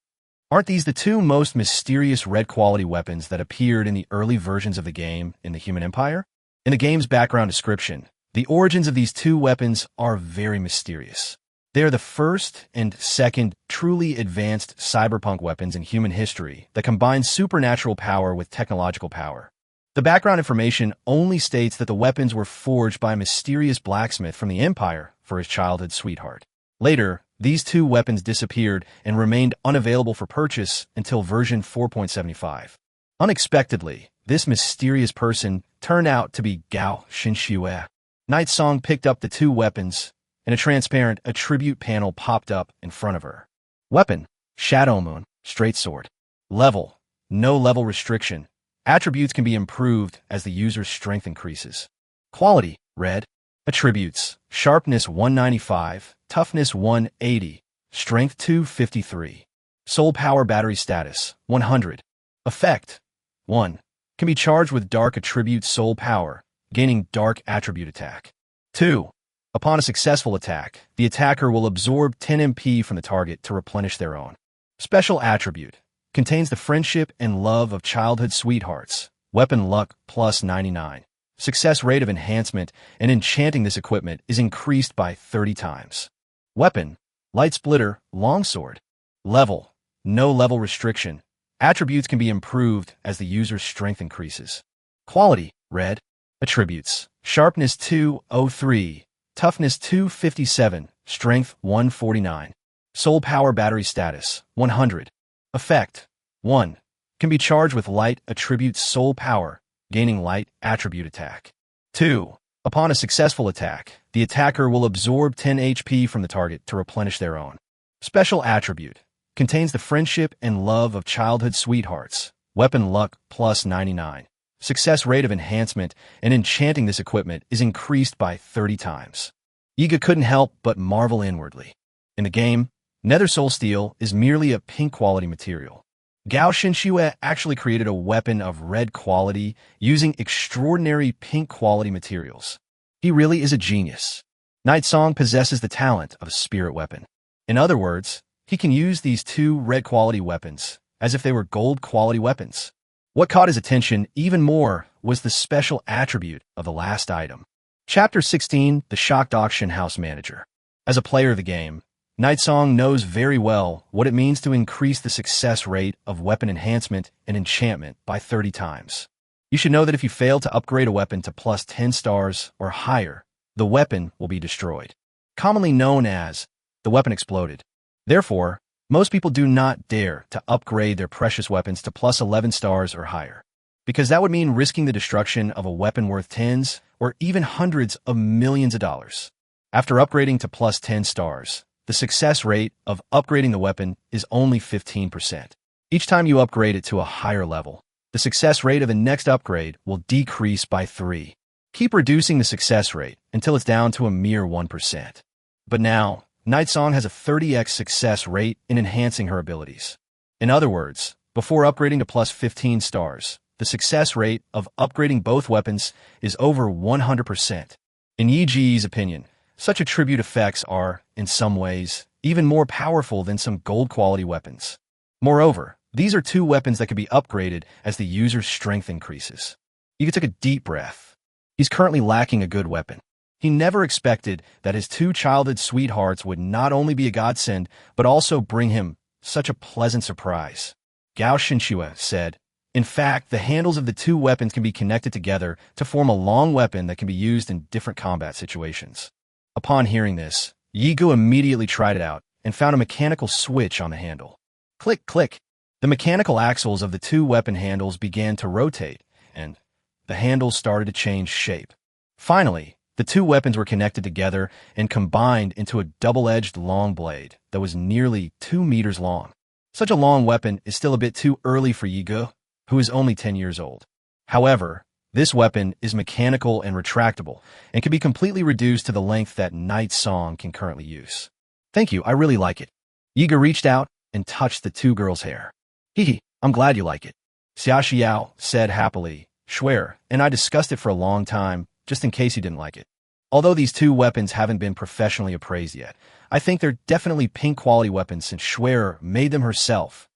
Aren't these the two most mysterious red-quality weapons that appeared in the early versions of the game in the Human Empire? In the game's background description, the origins of these two weapons are very mysterious. They are the first and second truly advanced cyberpunk weapons in human history that combine supernatural power with technological power. The background information only states that the weapons were forged by a mysterious blacksmith from the Empire for his childhood sweetheart. Later, these two weapons disappeared and remained unavailable for purchase until version 4.75. Unexpectedly, this mysterious person turned out to be Gao Xinxue. Nightsong picked up the two weapons, and a transparent attribute panel popped up in front of her. Weapon, Shadow Moon, straight sword. Level, no level restriction. Attributes can be improved as the user's strength increases. Quality, red. Attributes, sharpness 195, toughness 180, strength 253. Soul power battery status, 100. Effect, 1. Can be charged with dark attribute soul power, gaining dark attribute attack. 2. Upon a successful attack, the attacker will absorb 10 MP from the target to replenish their own. Special attribute. Contains the friendship and love of childhood sweethearts. Weapon luck plus 99. Success rate of enhancement and enchanting this equipment is increased by 30 times. Weapon. Light splitter, longsword. Level. No level restriction. Attributes can be improved as the user's strength increases. Quality. Red. Attributes. Sharpness 203. Toughness 257, strength 149. Soul Power Battery Status 100. Effect 1. Can be charged with light attribute Soul Power, gaining light attribute attack. 2. Upon a successful attack, the attacker will absorb 10 HP from the target to replenish their own. Special Attribute contains the friendship and love of childhood sweethearts. Weapon luck plus 99. Success rate of enhancement and enchanting this equipment is increased by 30 times. Yiga couldn't help but marvel inwardly. In the game, Nether Soul Steel is merely a pink quality material. Gao Shinshue actually created a weapon of red quality using extraordinary pink quality materials. He really is a genius. Night Song possesses the talent of a spirit weapon. In other words, he can use these two red quality weapons as if they were gold quality weapons. What caught his attention even more was the special attribute of the last item. Chapter 16, The Shocked Auction House Manager. As a player of the game, Night Song knows very well what it means to increase the success rate of weapon enhancement and enchantment by 30 times. You should know that if you fail to upgrade a weapon to plus 10 stars or higher, the weapon will be destroyed, commonly known as the weapon exploded. Therefore, most people do not dare to upgrade their precious weapons to plus 11 stars or higher, because that would mean risking the destruction of a weapon worth tens or even hundreds of millions of dollars. After upgrading to plus 10 stars, the success rate of upgrading the weapon is only 15%. Each time you upgrade it to a higher level, the success rate of the next upgrade will decrease by 3. Keep reducing the success rate until it's down to a mere 1%. But now, Night Song has a 30x success rate in enhancing her abilities. In other words, before upgrading to plus 15 stars, the success rate of upgrading both weapons is over 100%. In Yi Ji's opinion, such attribute effects are, in some ways, even more powerful than some gold-quality weapons. Moreover, these are two weapons that can be upgraded as the user's strength increases. Yiga took a deep breath. He's currently lacking a good weapon. He never expected that his two childhood sweethearts would not only be a godsend, but also bring him such a pleasant surprise. Gao Shinshue said, "In fact, the handles of the two weapons can be connected together to form a long weapon that can be used in different combat situations." Upon hearing this, Yiga immediately tried it out and found a mechanical switch on the handle. Click, click. The mechanical axles of the two weapon handles began to rotate, and the handles started to change shape. Finally, the two weapons were connected together and combined into a double-edged long blade that was nearly 2 meters long. Such a long weapon is still a bit too early for Yiga, who is only 10 years old. However, this weapon is mechanical and retractable and can be completely reduced to the length that Night Song can currently use. "Thank you, I really like it." Yiga reached out and touched the two girls' hair. "Hee, I'm glad you like it," Xia Xiao said happily. "Swear, and I discussed it for a long time, just in case you didn't like it. Although these two weapons haven't been professionally appraised yet, I think they're definitely pink quality weapons since Schwerer made them herself."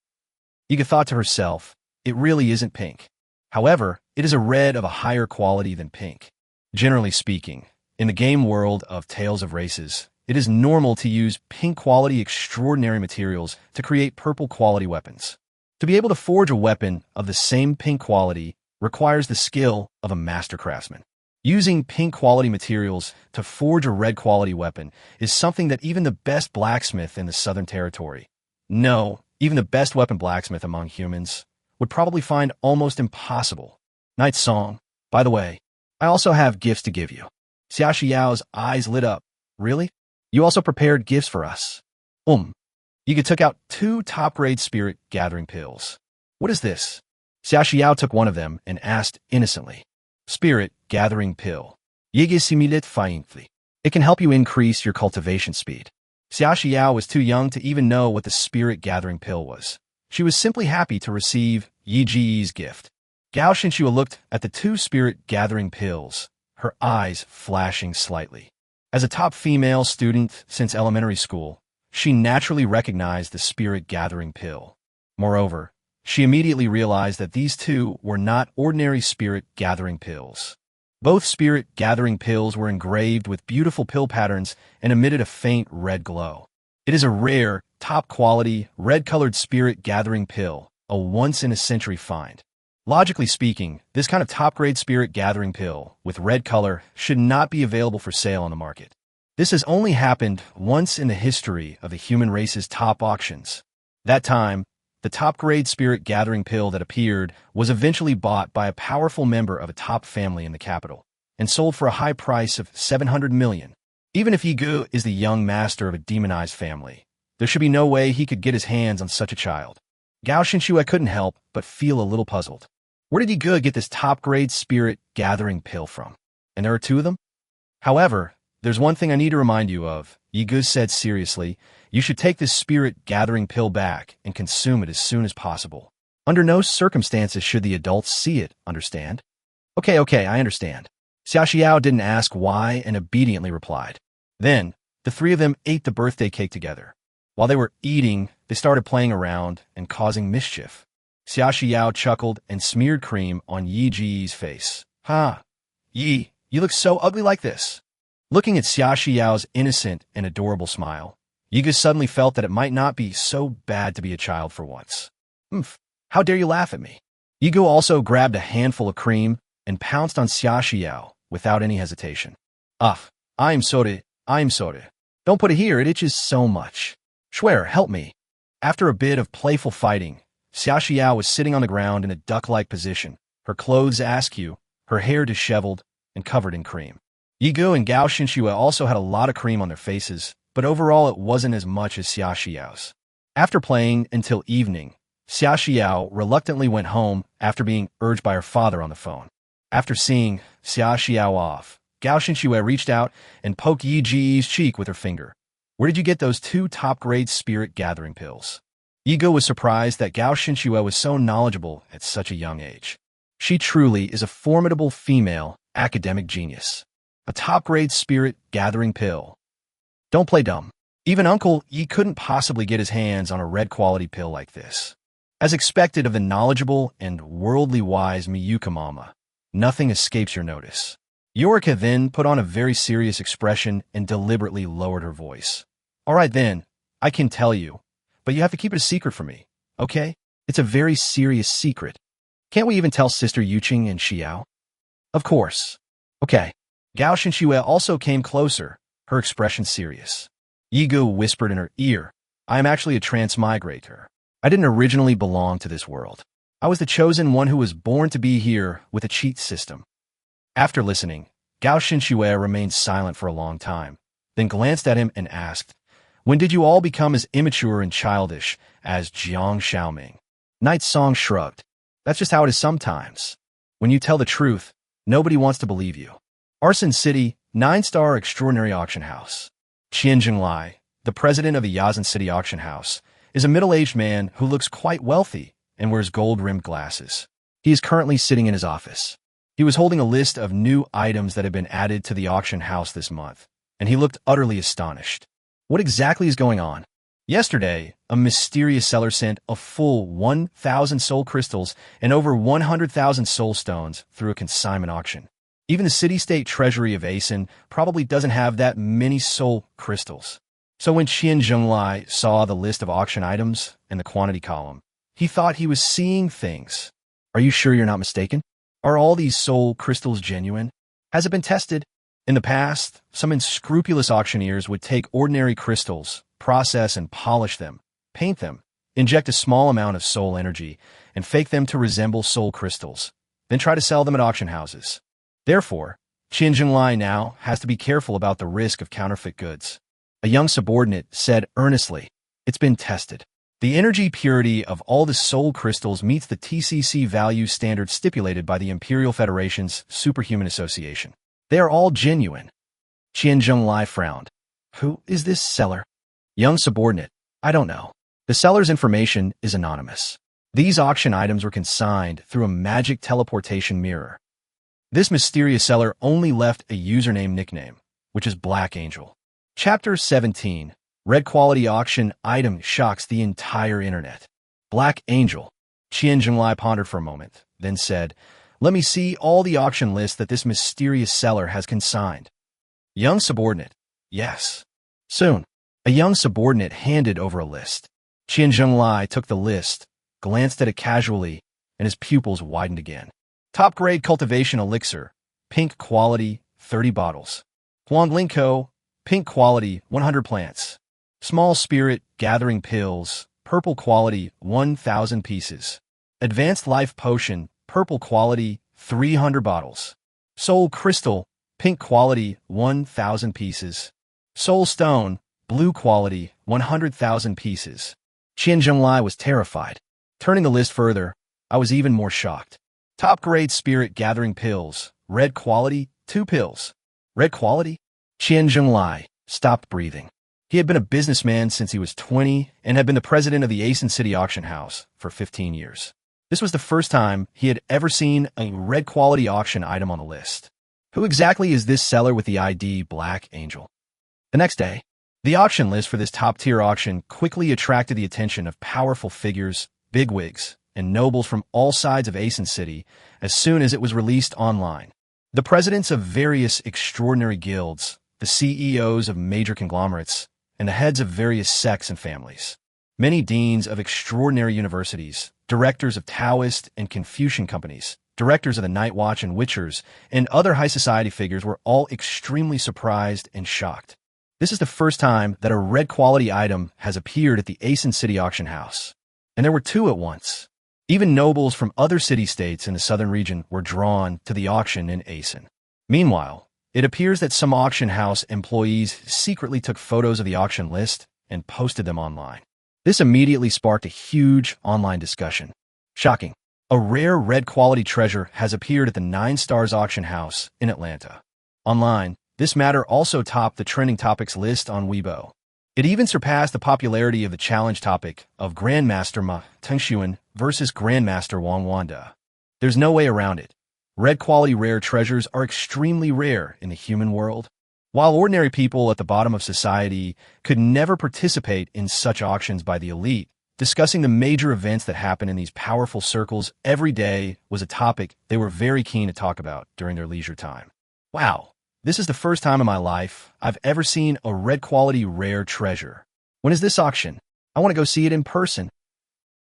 Yiga thought to herself, it really isn't pink. However, it is a red of a higher quality than pink. Generally speaking, in the game world of Tales of Races, it is normal to use pink quality extraordinary materials to create purple quality weapons. To be able to forge a weapon of the same pink quality requires the skill of a master craftsman. Using pink quality materials to forge a red quality weapon is something that even the best blacksmith in the Southern Territory, no, even the best weapon blacksmith among humans, would probably find almost impossible. Night Song, by the way, I also have gifts to give you. Xia Xiao's eyes lit up. "Really? You also prepared gifts for us?" Yiga took out 2 top-grade spirit gathering pills. "What is this?" Xia Xiao took one of them and asked innocently. "Spirit gathering pill. Yiga simulate faintly. It can help you increase your cultivation speed." Xia Xiao was too young to even know what the spirit gathering pill was. She was simply happy to receive Yi Ji's gift. Gao Shinshue looked at the 2 spirit gathering pills, her eyes flashing slightly. As a top female student since elementary school, she naturally recognized the spirit gathering pill. Moreover, she immediately realized that these two were not ordinary spirit gathering pills. Both spirit gathering pills were engraved with beautiful pill patterns and emitted a faint red glow. It is a rare, top-quality, red-colored spirit gathering pill, a once-in-a-century find. Logically speaking, this kind of top-grade spirit gathering pill with red color should not be available for sale on the market. This has only happened once in the history of the human race's top auctions. That time, the top-grade spirit gathering pill that appeared was eventually bought by a powerful member of a top family in the capital and sold for a high price of 700 million. Even if Yigu is the young master of a demonized family, there should be no way he could get his hands on such a child. Gao Xinxue couldn't help but feel a little puzzled. Where did Yigu get this top-grade spirit gathering pill from? And there are two of them? However, there's one thing I need to remind you of, Yigu said seriously. You should take this spirit gathering pill back and consume it as soon as possible. Under no circumstances should the adults see it, understand? Okay, I understand. Xia Xiao didn't ask why and obediently replied. Then, the three of them ate the birthday cake together. While they were eating, they started playing around and causing mischief. Xia Xiao chuckled and smeared cream on Yi Ji's face. Ha! Yi, you look so ugly like this. Looking at Xia Xiao's innocent and adorable smile, Yigu suddenly felt that it might not be so bad to be a child for once. Humph, how dare you laugh at me? Yigu also grabbed a handful of cream and pounced on Xia Xiao without any hesitation. I'm sorry. Don't put it here, it itches so much. Swear, help me. After a bit of playful fighting, Xia Xiao was sitting on the ground in a duck-like position, her clothes askew, her hair disheveled, and covered in cream. Yigu and Gao Xinxue also had a lot of cream on their faces, but overall it wasn't as much as Xia Xiao's. After playing until evening, Xia Xiao reluctantly went home after being urged by her father on the phone. After seeing Xia Xiao off, Gao Xinxue reached out and poked Yi Ji's cheek with her finger. Where did you get those two top-grade spirit gathering pills? Yigu was surprised that Gao Xinxue was so knowledgeable at such a young age. She truly is a formidable female academic genius. A top-grade spirit gathering pill. Don't play dumb. Even Uncle Yi couldn't possibly get his hands on a red-quality pill like this. As expected of the knowledgeable and worldly wise Miyuka Mama, nothing escapes your notice. Yorika then put on a very serious expression and deliberately lowered her voice. All right then, I can tell you, but you have to keep it a secret from me, okay? It's a very serious secret. Can't we even tell Sister Yuqing and Xiao? Of course. Okay. Gao Xinxue also came closer, her expression serious. Yigu whispered in her ear, I am actually a transmigrator. I didn't originally belong to this world. I was the chosen one who was born to be here with a cheat system. After listening, Gao Xinxue remained silent for a long time, then glanced at him and asked, When did you all become as immature and childish as Jiang Xiaoming? Night Song shrugged. That's just how it is sometimes. When you tell the truth, nobody wants to believe you. Arson City, 9-star extraordinary auction house. Qian Jinglai, the president of the Yazan City auction house, is a middle-aged man who looks quite wealthy and wears gold-rimmed glasses. He is currently sitting in his office. He was holding a list of new items that had been added to the auction house this month, and he looked utterly astonished. What exactly is going on? Yesterday, a mysterious seller sent a full 1,000 soul crystals and over 100,000 soul stones through a consignment auction. Even the city-state treasury of Asen probably doesn't have that many soul crystals. So when Qian Zhenglai saw the list of auction items and the quantity column, he thought he was seeing things. Are you sure you're not mistaken? Are all these soul crystals genuine? Has it been tested? In the past, some unscrupulous auctioneers would take ordinary crystals, process and polish them, paint them, inject a small amount of soul energy, and fake them to resemble soul crystals, then try to sell them at auction houses. Therefore, Qian Zhenglai now has to be careful about the risk of counterfeit goods. A young subordinate said earnestly, It's been tested. The energy purity of all the soul crystals meets the TCC value standard stipulated by the Imperial Federation's Superhuman Association. They are all genuine. Qian Zhenglai frowned. Who is this seller? Young subordinate. I don't know. The seller's information is anonymous. These auction items were consigned through a magic teleportation mirror. This mysterious seller only left a username nickname, which is Black Angel. Chapter 17. Red quality auction item shocks the entire internet. Black Angel. Qian Zhenglai pondered for a moment, then said, Let me see all the auction lists that this mysterious seller has consigned. Young subordinate. Yes. Soon. A young subordinate handed over a list. Qian Zhenglai took the list, glanced at it casually, and his pupils widened again. Top-grade cultivation elixir, pink quality, 30 bottles. Huanglingko, pink quality, 100 plants. Small spirit, gathering pills, purple quality, 1,000 pieces. Advanced life potion, purple quality, 300 bottles. Soul crystal, pink quality, 1,000 pieces. Soul stone, blue quality, 100,000 pieces. Qian Zhenglai was terrified. Turning the list further, I was even more shocked. Top grade spirit gathering pills, red quality, 2 pills. Red quality? Qian Zhenglai stopped breathing. He had been a businessman since he was 20 and had been the president of the Asin City Auction House for 15 years. This was the first time he had ever seen a red quality auction item on the list. Who exactly is this seller with the ID Black Angel? The next day, the auction list for this top-tier auction quickly attracted the attention of powerful figures, bigwigs, and nobles from all sides of Asin City as soon as it was released online. The presidents of various extraordinary guilds, the CEOs of major conglomerates, and the heads of various sects and families. Many deans of extraordinary universities, directors of Taoist and Confucian companies, directors of the Night Watch and Witchers, and other high society figures were all extremely surprised and shocked. This is the first time that a red quality item has appeared at the Asin City Auction House. And there were 2 at once. Even nobles from other city-states in the southern region were drawn to the auction in Asin. Meanwhile, it appears that some auction house employees secretly took photos of the auction list and posted them online. This immediately sparked a huge online discussion. Shocking. A rare red quality treasure has appeared at the 9 Stars Auction House in Atlanta. Online, this matter also topped the trending topics list on Weibo. It even surpassed the popularity of the challenge topic of Grandmaster Ma Tengxuan versus Grandmaster Wang Wanda. There's no way around it. Red quality rare treasures are extremely rare in the human world. While ordinary people at the bottom of society could never participate in such auctions by the elite, discussing the major events that happen in these powerful circles every day was a topic they were very keen to talk about during their leisure time. Wow, this is the first time in my life I've ever seen a red quality rare treasure. When is this auction? I want to go see it in person.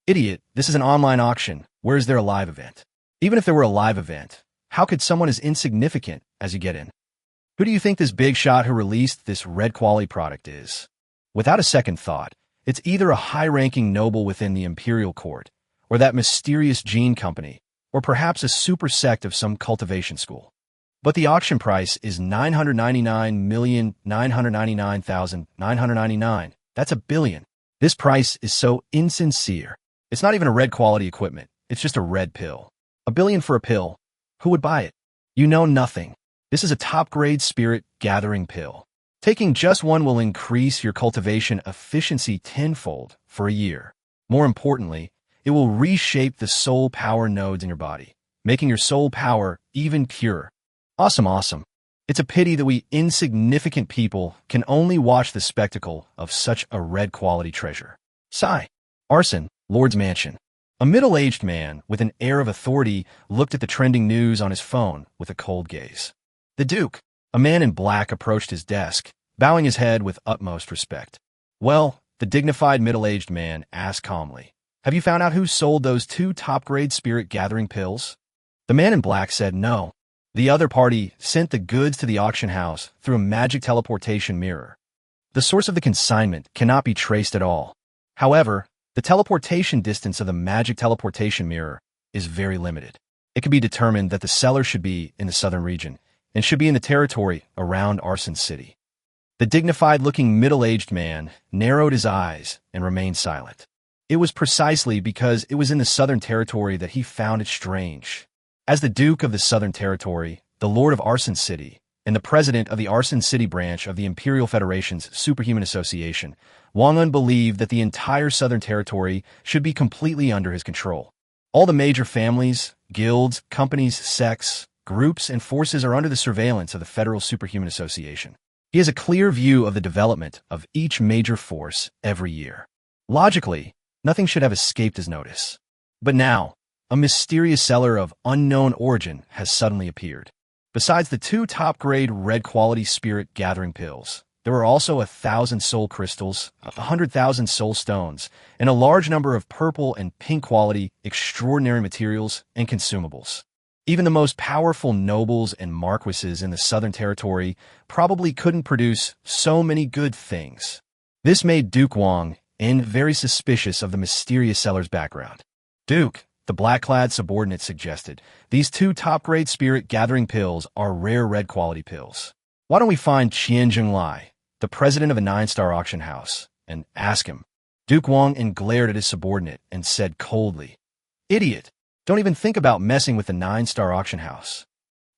Idiot, this is an online auction. Where is there a live event? Even if there were a live event, how could someone as insignificant as you get in? Who do you think this big shot who released this red quality product is? Without a second thought, it's either a high-ranking noble within the imperial court, or that mysterious gene company, or perhaps a super sect of some cultivation school. But the auction price is $999,999,999. That's $1 billion. This price is so insincere. It's not even a red quality equipment. It's just a red pill. $1 billion for a pill. Who would buy it? You know nothing. This is a top-grade spirit gathering pill. Taking just one will increase your cultivation efficiency tenfold for a year. More importantly, it will reshape the soul power nodes in your body, making your soul power even purer. Awesome, awesome. It's a pity that we insignificant people can only watch the spectacle of such a red quality treasure. Sigh. Arson, Lord's Mansion. A middle-aged man with an air of authority looked at the trending news on his phone with a cold gaze. The Duke, a man in black, approached his desk, bowing his head with utmost respect. Well, the dignified middle-aged man asked calmly, "Have you found out who sold those 2 top-grade spirit-gathering pills?" The man in black said no. The other party sent the goods to the auction house through a magic teleportation mirror. The source of the consignment cannot be traced at all. However, the teleportation distance of the magic teleportation mirror is very limited. It can be determined that the seller should be in the southern region and should be in the territory around Asin City. The dignified-looking middle-aged man narrowed his eyes and remained silent. It was precisely because it was in the southern territory that he found it strange. As the Duke of the Southern Territory, the Lord of Asin City, and the President of the Asin City branch of the Imperial Federation's Superhuman Association, Wang Un believed that the entire Southern Territory should be completely under his control. All the major families, guilds, companies, sects, groups, and forces are under the surveillance of the Federal Superhuman Association. He has a clear view of the development of each major force every year. Logically, nothing should have escaped his notice. But now, a mysterious seller of unknown origin has suddenly appeared. Besides the 2 top-grade red-quality spirit-gathering pills, there were also 1,000 soul crystals, 100,000 soul stones, and a large number of purple and pink-quality extraordinary materials and consumables. Even the most powerful nobles and marquises in the Southern Territory probably couldn't produce so many good things. This made Duke Wang very suspicious of the mysterious seller's background. Duke, the black-clad subordinate suggested, these two top-grade spirit-gathering pills are rare red-quality pills. Why don't we find Qian Zhenglai, the president of a 9-star auction house, and ask him? Duke Wang glared at his subordinate and said coldly, "Idiot! Don't even think about messing with the 9-star auction house.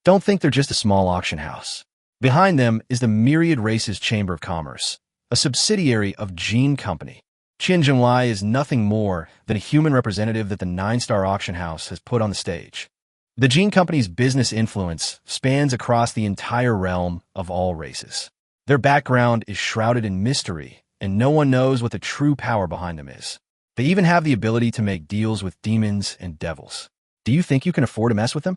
Don't think they're just a small auction house. Behind them is the Myriad Races Chamber of Commerce, a subsidiary of Gene Company. Qian Zhenglai is nothing more than a human representative that the 9-star auction house has put on the stage. The Gene Company's business influence spans across the entire realm of all races. Their background is shrouded in mystery, and no one knows what the true power behind them is. They even have the ability to make deals with demons and devils. Do you think you can afford to mess with them?"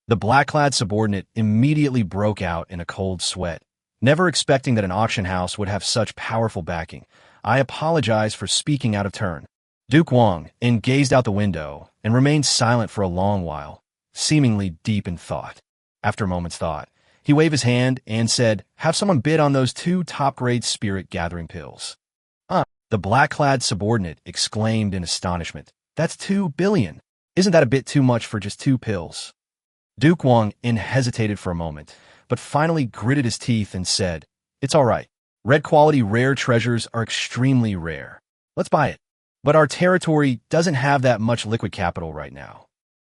The black-clad subordinate immediately broke out in a cold sweat. Never expecting that an auction house would have such powerful backing, "I apologize for speaking out of turn." Duke Wang gazed out the window and remained silent for a long while, seemingly deep in thought. After a moment's thought, he waved his hand and said, "Have someone bid on those 2 top-grade spirit-gathering pills." The black-clad subordinate exclaimed in astonishment, "That's 2 billion. Isn't that a bit too much for just 2 pills?" Duke Wang hesitated for a moment, but finally gritted his teeth and said, "It's all right. Red-quality rare treasures are extremely rare. Let's buy it. But our territory doesn't have that much liquid capital right now.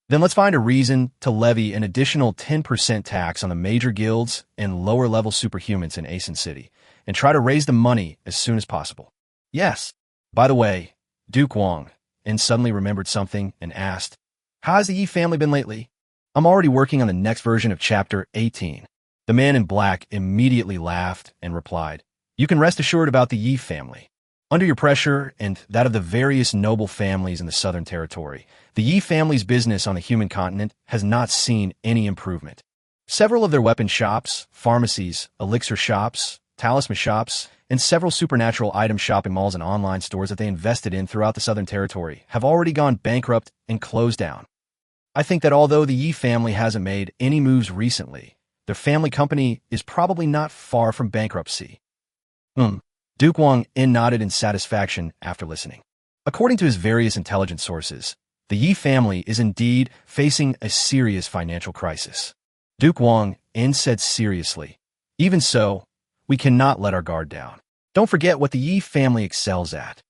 Then let's find a reason to levy an additional 10% tax on the major guilds and lower-level superhumans in Asen City, and try to raise the money as soon as possible." "Yes. By the way," Duke Wang suddenly remembered something and asked, "How has the Yi family been lately?" "I'm already working on the next version of Chapter 18. The man in black immediately laughed and replied, "You can rest assured about the Yi family. Under your pressure and that of the various noble families in the Southern Territory, the Yi family's business on the human continent has not seen any improvement. Several of their weapon shops, pharmacies, elixir shops, talisman shops, and several supernatural item shopping malls and online stores that they invested in throughout the Southern Territory have already gone bankrupt and closed down. I think that although the Yi family hasn't made any moves recently, their family company is probably not far from bankruptcy." Duke Wang nodded in satisfaction after listening. According to his various intelligence sources, the Yi family is indeed facing a serious financial crisis. Duke Wang said seriously, "Even so, we cannot let our guard down. Don't forget what the Yi family excels at.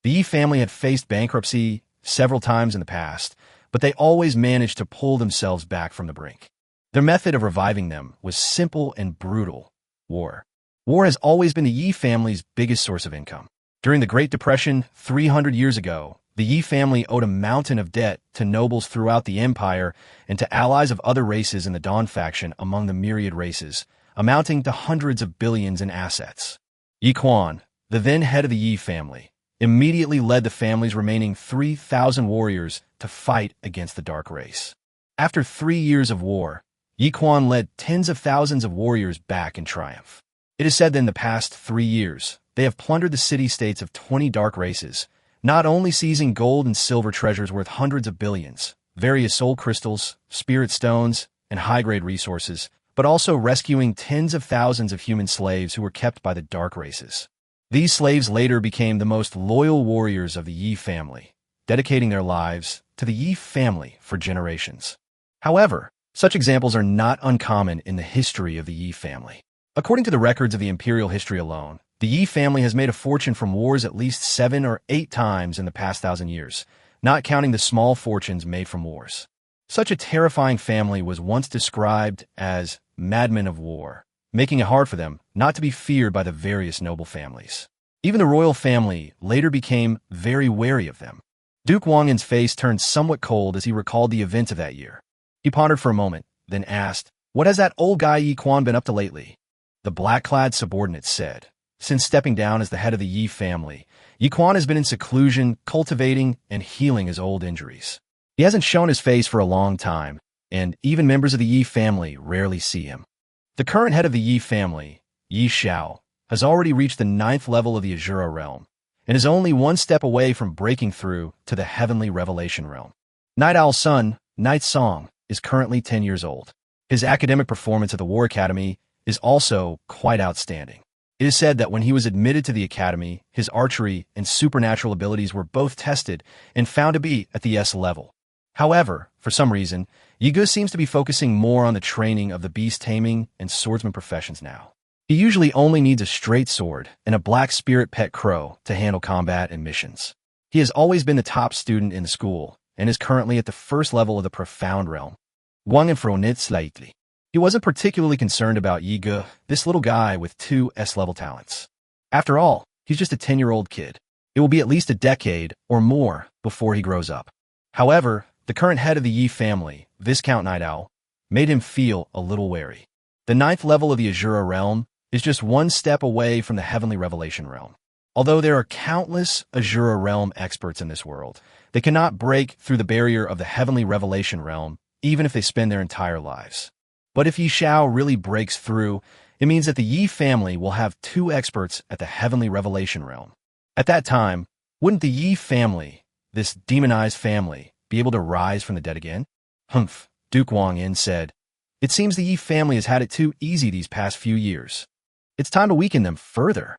The Yi family had faced bankruptcy several times in the past, but they always managed to pull themselves back from the brink. Their method of reviving them was simple and brutal: war. War has always been the Yi family's biggest source of income. During the Great Depression 300 years ago, the Yi family owed a mountain of debt to nobles throughout the empire and to allies of other races in the Dawn faction among the Myriad Races, amounting to hundreds of billions in assets. Yi Quan, the then head of the Yi family, immediately led the family's remaining 3,000 warriors to fight against the Dark Race. After 3 years of war, Yi Quan led tens of thousands of warriors back in triumph. It is said that in the past 3 years, they have plundered the city-states of 20 Dark Races, not only seizing gold and silver treasures worth hundreds of billions, various soul crystals, spirit stones, and high-grade resources, but also rescuing tens of thousands of human slaves who were kept by the Dark Races. These slaves later became the most loyal warriors of the Yi family, dedicating their lives to the Yi family for generations. However, such examples are not uncommon in the history of the Yi family. According to the records of the imperial history alone, the Yi family has made a fortune from wars at least 7 or 8 times in the past 1,000 years, not counting the small fortunes made from wars. Such a terrifying family was once described as madmen of war, making it hard for them not to be feared by the various noble families. Even the royal family later became very wary of them. Duke Wangan's face turned somewhat cold as he recalled the events of that year. He pondered for a moment, then asked, "What has that old guy Yi Quan been up to lately?" The black-clad subordinate said, "Since stepping down as the head of the Yi family, Yi Quan has been in seclusion, cultivating and healing his old injuries. He hasn't shown his face for a long time, and even members of the Yi family rarely see him. The current head of the Yi family, Yi Xiao, has already reached the 9th level of the Azura realm, and is only one step away from breaking through to the heavenly revelation realm. Night Owl's son, Night Song, is currently 10 years old. His academic performance at the War Academy is also quite outstanding. It is said that when he was admitted to the academy, his archery and supernatural abilities were both tested and found to be at the S level. However, for some reason, Yigu seems to be focusing more on the training of the beast taming and swordsman professions now. He usually only needs a straight sword and a black spirit pet crow to handle combat and missions. He has always been the top student in the school and is currently at the first level of the profound realm. Guang and Fronit slightly. He wasn't particularly concerned about Yigu, this little guy with 2 S-level talents. After all, he's just a 10-year-old kid. It will be at least a decade or more before he grows up. However, the current head of the Yi family, Viscount Night Owl, made him feel a little wary. The 9th level of the Azura realm is just one step away from the Heavenly Revelation realm. Although there are countless Azura realm experts in this world, they cannot break through the barrier of the Heavenly Revelation realm, even if they spend their entire lives. But if Yi Xiao really breaks through, it means that the Yi family will have 2 experts at the Heavenly Revelation realm. At that time, wouldn't the Yi family, this demonized family, be able to rise from the dead again? Humph, Duke Wang Yin said. It seems the Yi family has had it too easy these past few years. It's time to weaken them further.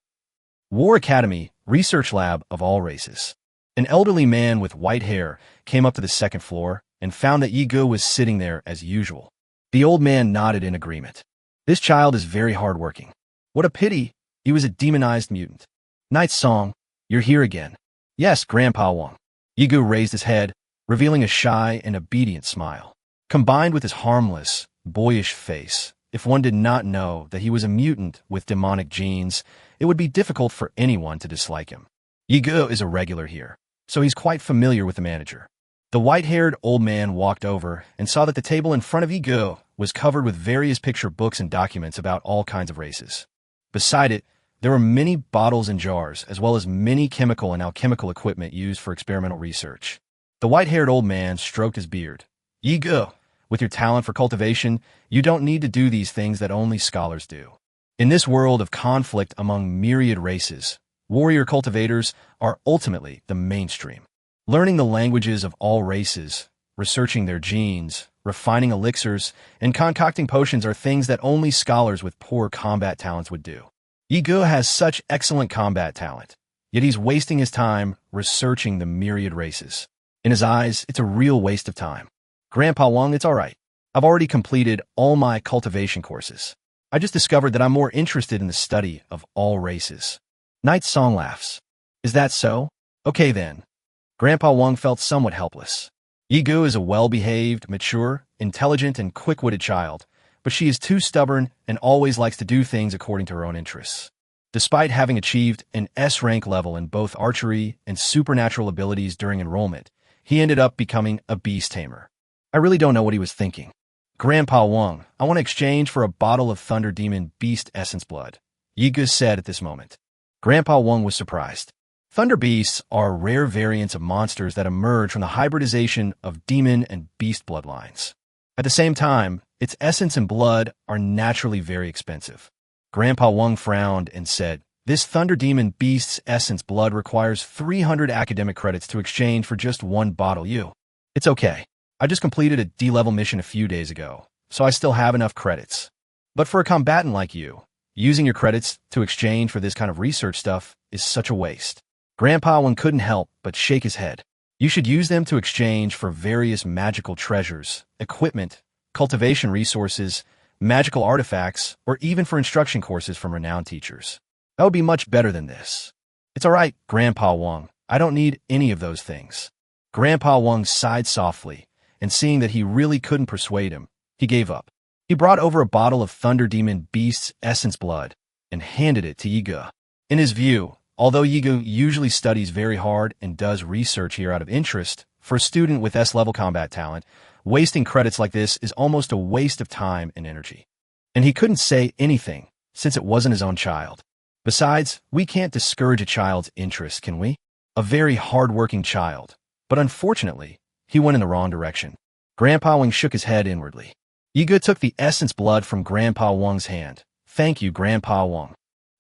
War Academy, research lab of all races. An elderly man with white hair came up to the 2nd floor and found that Yigu was sitting there as usual. The old man nodded in agreement. This child is very hardworking. What a pity, he was a demonized mutant. Night Song, you're here again. Yes, Grandpa Wang. Yigu raised his head, revealing a shy and obedient smile. Combined with his harmless, boyish face, if one did not know that he was a mutant with demonic genes, it would be difficult for anyone to dislike him. Yigu is a regular here, so he's quite familiar with the manager. The white-haired old man walked over and saw that the table in front of Yigu was covered with various picture books and documents about all kinds of races. Beside it, there were many bottles and jars, as well as many chemical and alchemical equipment used for experimental research. The white-haired old man stroked his beard. Yigu, with your talent for cultivation, you don't need to do these things that only scholars do. In this world of conflict among myriad races, warrior cultivators are ultimately the mainstream. Learning the languages of all races, researching their genes, refining elixirs, and concocting potions are things that only scholars with poor combat talents would do. Yigu has such excellent combat talent, yet he's wasting his time researching the myriad races. In his eyes, it's a real waste of time. Grandpa Wang, it's all right. I've already completed all my cultivation courses. I just discovered that I'm more interested in the study of all races. Night Song laughs. Is that so? Okay then. Grandpa Wang felt somewhat helpless. Yigu is a well-behaved, mature, intelligent, and quick-witted child, but she is too stubborn and always likes to do things according to her own interests. Despite having achieved an S-rank level in both archery and supernatural abilities during enrollment, he ended up becoming a beast tamer. I really don't know what he was thinking. Grandpa Wang, I want to exchange for a bottle of Thunder Demon Beast Essence Blood, Yigu said at this moment. Grandpa Wang was surprised. Thunder beasts are rare variants of monsters that emerge from the hybridization of demon and beast bloodlines. At the same time, its essence and blood are naturally very expensive. Grandpa Wang frowned and said, this Thunder Demon Beast's essence blood requires 300 academic credits to exchange for just 1 bottle. It's okay. I just completed a D-level mission a few days ago, so I still have enough credits. But for a combatant like you, using your credits to exchange for this kind of research stuff is such a waste. Grandpa Wang couldn't help but shake his head. You should use them to exchange for various magical treasures, equipment, cultivation resources, magical artifacts, or even for instruction courses from renowned teachers. That would be much better than this. It's all right, Grandpa Wang. I don't need any of those things. Grandpa Wang sighed softly, and seeing that he really couldn't persuade him, he gave up. He brought over a bottle of Thunder Demon Beast's Essence Blood and handed it to Yigu. In his view, although Yigu usually studies very hard and does research here out of interest, for a student with S-level combat talent, wasting credits like this is almost a waste of time and energy. And he couldn't say anything, since it wasn't his own child. Besides, we can't discourage a child's interest, can we? A very hard-working child. But unfortunately, he went in the wrong direction. Grandpa Wang shook his head inwardly. Yigu took the essence blood from Grandpa Wang's hand. Thank you, Grandpa Wang.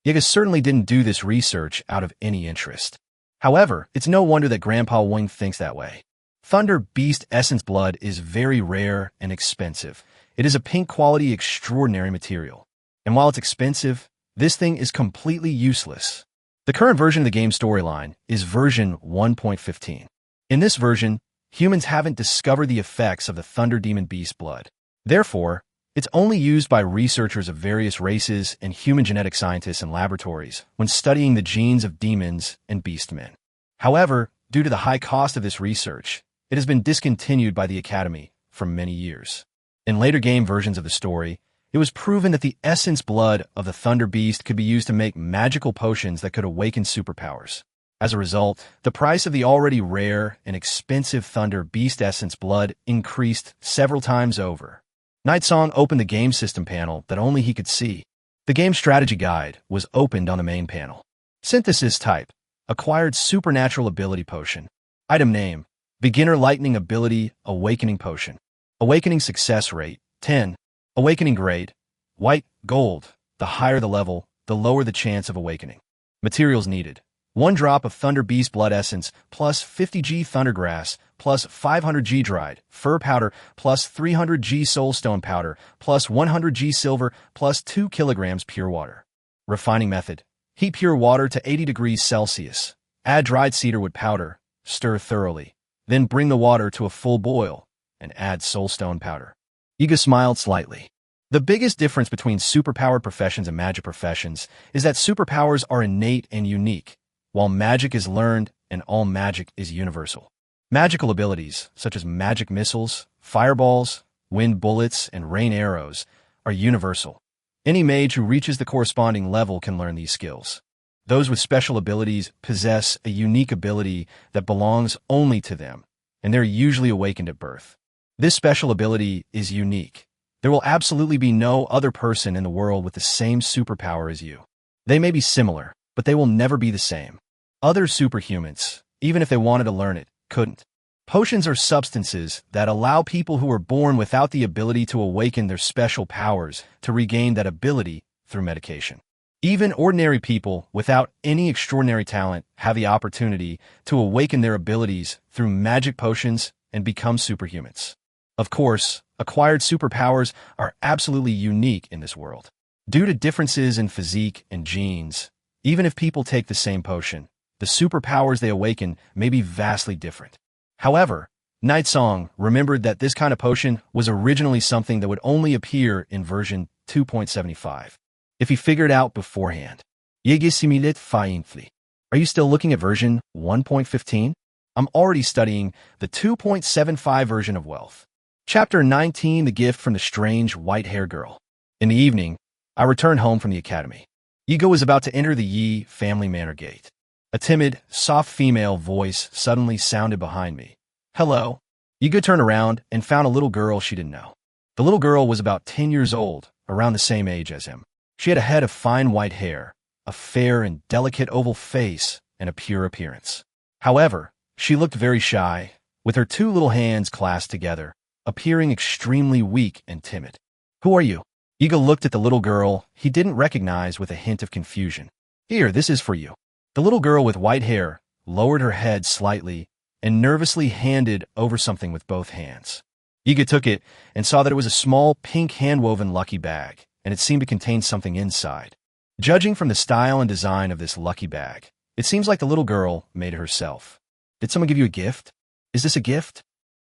Yigu certainly didn't do this research out of any interest. However, it's no wonder that Grandpa Wang thinks that way. Thunder Beast Essence blood is very rare and expensive. It is a pink quality extraordinary material. And while it's expensive, this thing is completely useless. The current version of the game storyline is version 1.15. In this version, humans haven't discovered the effects of the Thunder Demon Beast blood. Therefore, it's only used by researchers of various races and human genetic scientists in laboratories when studying the genes of demons and beastmen. However, due to the high cost of this research, it has been discontinued by the Academy for many years. In later game versions of the story, it was proven that the essence blood of the Thunder Beast could be used to make magical potions that could awaken superpowers. As a result, the price of the already rare and expensive Thunder Beast Essence blood increased several times over. Nightsong opened the game system panel that only he could see. The game strategy guide was opened on the main panel. Synthesis type: acquired supernatural ability potion. Item name: beginner lightning ability awakening potion. Awakening success rate 10. Awakening grade: white, gold. The higher the level, the lower the chance of awakening. Materials needed: 1 drop of Thunder Beast blood essence plus 50g thundergrass plus 500g dried fir powder plus 300g soulstone powder plus 100g silver plus 2 kilograms pure water. Refining method: heat pure water to 80 degrees Celsius. Add dried cedarwood powder. Stir thoroughly. Then bring the water to a full boil and add soulstone powder. Iga smiled slightly. The biggest difference between superpowered professions and magic professions is that superpowers are innate and unique, while magic is learned and all magic is universal. Magical abilities, such as magic missiles, fireballs, wind bullets, and rain arrows, are universal. Any mage who reaches the corresponding level can learn these skills. Those with special abilities possess a unique ability that belongs only to them, and they're usually awakened at birth. This special ability is unique. There will absolutely be no other person in the world with the same superpower as you. They may be similar, but they will never be the same. Other superhumans, even if they wanted to learn it, couldn't. Potions are substances that allow people who are born without the ability to awaken their special powers to regain that ability through medication. Even ordinary people without any extraordinary talent have the opportunity to awaken their abilities through magic potions and become superhumans. Of course, acquired superpowers are absolutely unique in this world. Due to differences in physique and genes, even if people take the same potion, the superpowers they awaken may be vastly different. However, Nightsong remembered that this kind of potion was originally something that would only appear in version 2.75. If he figured it out beforehand. Are you still looking at version 1.15? I'm already studying the 2.75 version of Wealth. Chapter 19, The Gift from the Strange White-Haired Girl. In the evening, I returned home from the academy. Yigo was about to enter the Yi family manor gate. A timid, soft female voice suddenly sounded behind me. Hello. Yigo turned around and found a little girl she didn't know. The little girl was about 10 years old, around the same age as him. She had a head of fine white hair, a fair and delicate oval face, and a pure appearance. However, she looked very shy, with her 2 little hands clasped together, appearing extremely weak and timid. Who are you? Yigo looked at the little girl he didn't recognize with a hint of confusion. Here, this is for you. The little girl with white hair lowered her head slightly and nervously handed over something with both hands. Yiga took it and saw that it was a small pink hand-woven lucky bag, and it seemed to contain something inside. Judging from the style and design of this lucky bag, it seems like the little girl made it herself. Did someone give you a gift? Is this a gift?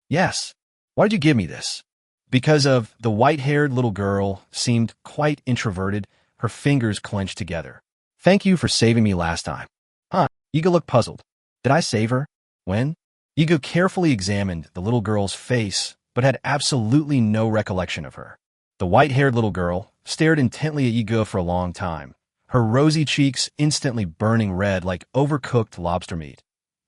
Yes. Why did you give me this? Because of the white-haired little girl seemed quite introverted, her fingers clenched together. Thank you for saving me last time. Huh? Yiga looked puzzled. Did I save her? When? Yiga carefully examined the little girl's face, but had absolutely no recollection of her. The white-haired little girl stared intently at Yiga for a long time, her rosy cheeks instantly burning red like overcooked lobster meat.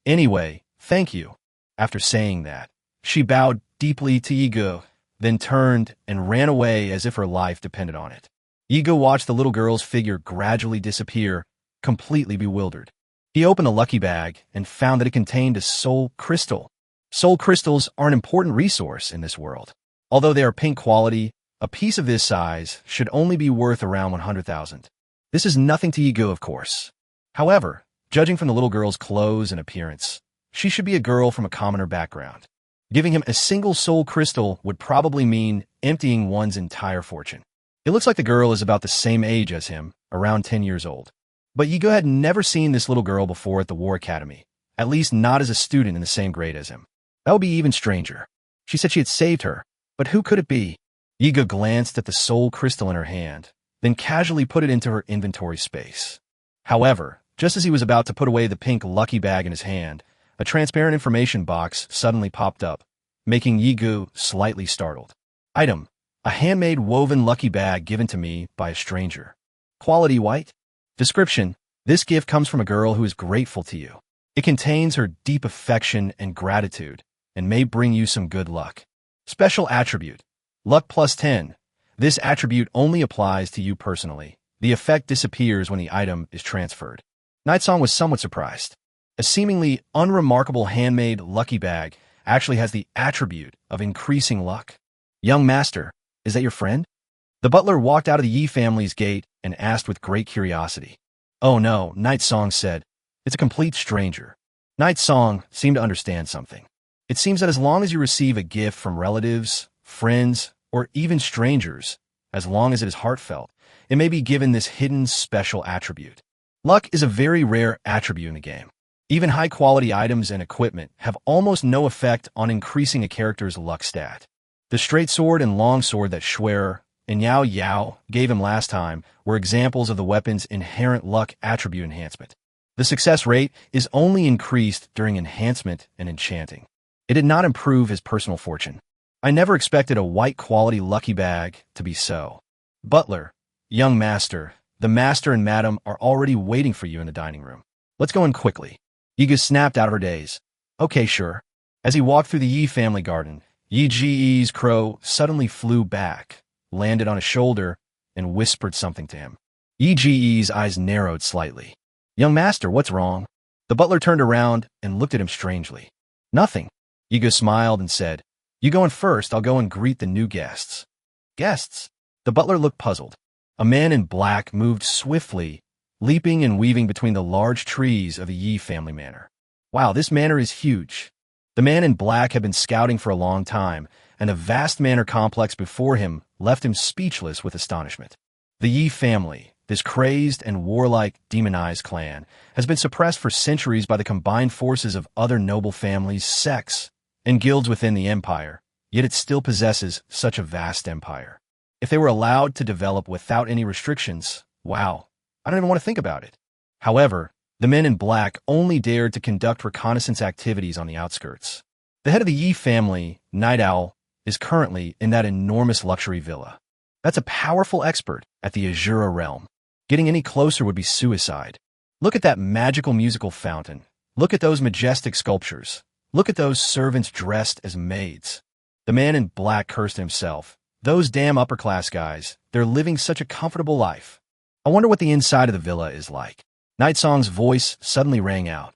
Anyway, thank you. After saying that, she bowed deeply to Yiga, then turned and ran away as if her life depended on it. Yiga watched the little girl's figure gradually disappear, completely bewildered. He opened the lucky bag and found that it contained a soul crystal. Soul crystals are an important resource in this world. Although they are pink quality, a piece of this size should only be worth around 100,000. This is nothing to Yiga, of course. However, judging from the little girl's clothes and appearance, she should be a girl from a commoner background. Giving him a single soul crystal would probably mean emptying one's entire fortune. It looks like the girl is about the same age as him, around 10 years old. But Yigo had never seen this little girl before at the War Academy, at least not as a student in the same grade as him. That would be even stranger. She said she had saved her, but who could it be? Yigo glanced at the soul crystal in her hand, then casually put it into her inventory space. However, just as he was about to put away the pink lucky bag in his hand, a transparent information box suddenly popped up, making Yigo slightly startled. Item: a handmade woven lucky bag given to me by a stranger. Quality white. Description: this gift comes from a girl who is grateful to you. It contains her deep affection and gratitude, and may bring you some good luck. Special attribute: luck plus 10. This attribute only applies to you personally. The effect disappears when the item is transferred. Nightsong was somewhat surprised. A seemingly unremarkable handmade lucky bag actually has the attribute of increasing luck. Young master, is that your friend? The butler walked out of the Yi family's gate and asked with great curiosity. Oh no, Nightsong said. It's a complete stranger. Nightsong seemed to understand something. It seems that as long as you receive a gift from relatives, friends, or even strangers, as long as it is heartfelt, it may be given this hidden special attribute. Luck is a very rare attribute in the game. Even high-quality items and equipment have almost no effect on increasing a character's luck stat. The straight sword and long sword that Schwerer and Yao Yao gave him last time were examples of the weapon's inherent luck attribute enhancement. The success rate is only increased during enhancement and enchanting. It did not improve his personal fortune. I never expected a white-quality lucky bag to be so. Butler, young master, the master and madam are already waiting for you in the dining room. Let's go in quickly. Yiga snapped out of her daze. Okay, sure. As he walked through the Yi family garden, Yi Ji's crow suddenly flew back, landed on his shoulder, and whispered something to him. Yi Ji's eyes narrowed slightly. Young master, what's wrong? The butler turned around and looked at him strangely. Nothing. Yiga smiled and said, You go in first, I'll go and greet the new guests. Guests? The butler looked puzzled. A man in black moved swiftly, leaping and weaving between the large trees of the Yi family manor. Wow, this manor is huge. The man in black had been scouting for a long time, and the vast manor complex before him left him speechless with astonishment. The Yi family, this crazed and warlike demonized clan, has been suppressed for centuries by the combined forces of other noble families, sects, and guilds within the empire, yet it still possesses such a vast empire. If they were allowed to develop without any restrictions, wow, I don't even want to think about it. However, the men in black only dared to conduct reconnaissance activities on the outskirts. The head of the Yi family, Night Owl, is currently in that enormous luxury villa. That's a powerful expert at the Azura realm. Getting any closer would be suicide. Look at that magical musical fountain. Look at those majestic sculptures. Look at those servants dressed as maids. The man in black cursed himself. Those damn upper-class guys, they're living such a comfortable life. I wonder what the inside of the villa is like. Nightsong's voice suddenly rang out.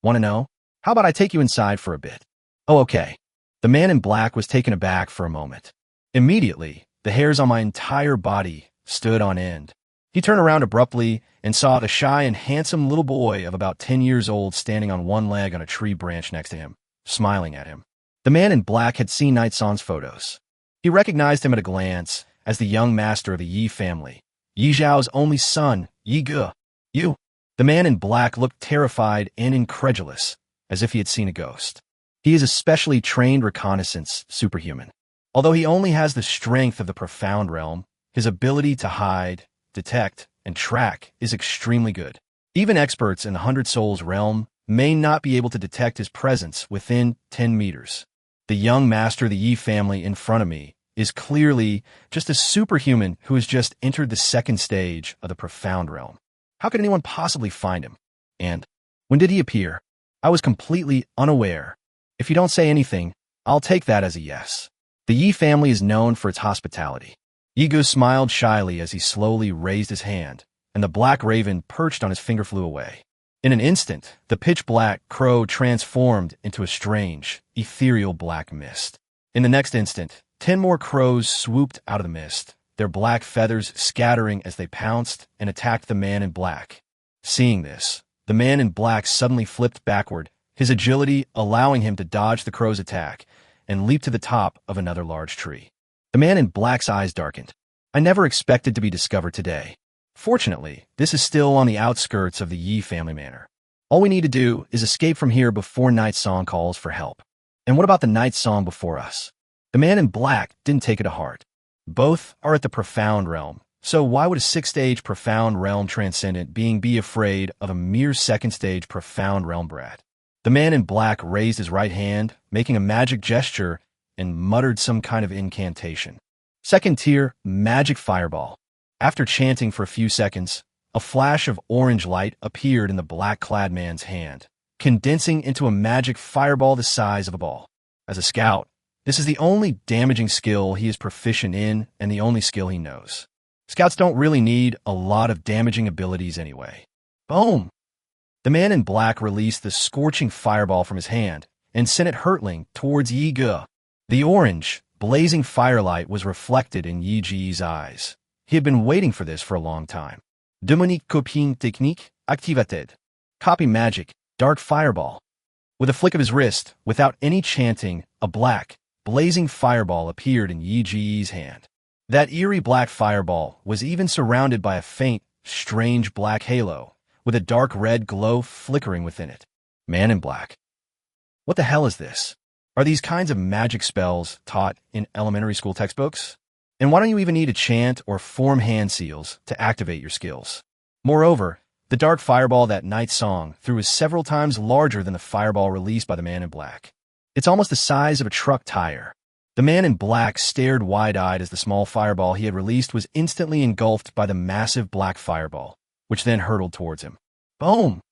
Want to know? How about I take you inside for a bit? Oh, okay. The man in black was taken aback for a moment. Immediately, the hairs on my entire body stood on end. He turned around abruptly and saw the shy and handsome little boy of about 10 years old standing on one leg on a tree branch next to him, smiling at him. The man in black had seen Nightsong's photos. He recognized him at a glance as the young master of the Yi family, Yi Zhao's only son, Yi Ge. You. The man in black looked terrified and incredulous, as if he had seen a ghost. He is a specially trained reconnaissance superhuman. Although he only has the strength of the profound realm, his ability to hide, detect, and track is extremely good. Even experts in the 100 Souls realm may not be able to detect his presence within 10 meters. The young master of the Yi family in front of me is clearly just a superhuman who has just entered the second stage of the profound realm. How could anyone possibly find him? And when did he appear? I was completely unaware. If you don't say anything, I'll take that as a yes. The Yi family is known for its hospitality. Yigu smiled shyly as he slowly raised his hand, and the black raven perched on his finger flew away. In an instant, the pitch-black crow transformed into a strange, ethereal black mist. In the next instant, 10 more crows swooped out of the mist, their black feathers scattering as they pounced and attacked the man in black. Seeing this, the man in black suddenly flipped backward, his agility allowing him to dodge the crow's attack, and leaped to the top of another large tree. The man in black's eyes darkened. I never expected to be discovered today. Fortunately, this is still on the outskirts of the Yi family manor. All we need to do is escape from here before Night Song calls for help. And what about the Night Song before us? The man in black didn't take it to heart. Both are at the profound realm, so why would a 6th-stage profound realm transcendent being be afraid of a mere 2nd-stage profound realm brat? The man in black raised his right hand, making a magic gesture, and muttered some kind of incantation. 2nd tier, magic fireball. After chanting for a few seconds, a flash of orange light appeared in the black-clad man's hand, condensing into a magic fireball the size of a ball. As a scout, this is the only damaging skill he is proficient in and the only skill he knows. Scouts don't really need a lot of damaging abilities anyway. Boom! The man in black released the scorching fireball from his hand and sent it hurtling towards Yi Ge. The orange, blazing firelight was reflected in Yi Ji's eyes. He had been waiting for this for a long time. Demonique copine technique activated. Copy magic, dark fireball. With a flick of his wrist, without any chanting, a black, blazing fireball appeared in Yi Ji's hand. That eerie black fireball was even surrounded by a faint, strange black halo, with a dark red glow flickering within it. Man in black. What the hell is this? Are these kinds of magic spells taught in elementary school textbooks? And why don't you even need to chant or form hand seals to activate your skills? Moreover, the dark fireball that Night Song threw is several times larger than the fireball released by the man in black. It's almost the size of a truck tire. The man in black stared wide-eyed as the small fireball he had released was instantly engulfed by the massive black fireball, which then hurtled towards him. Boom!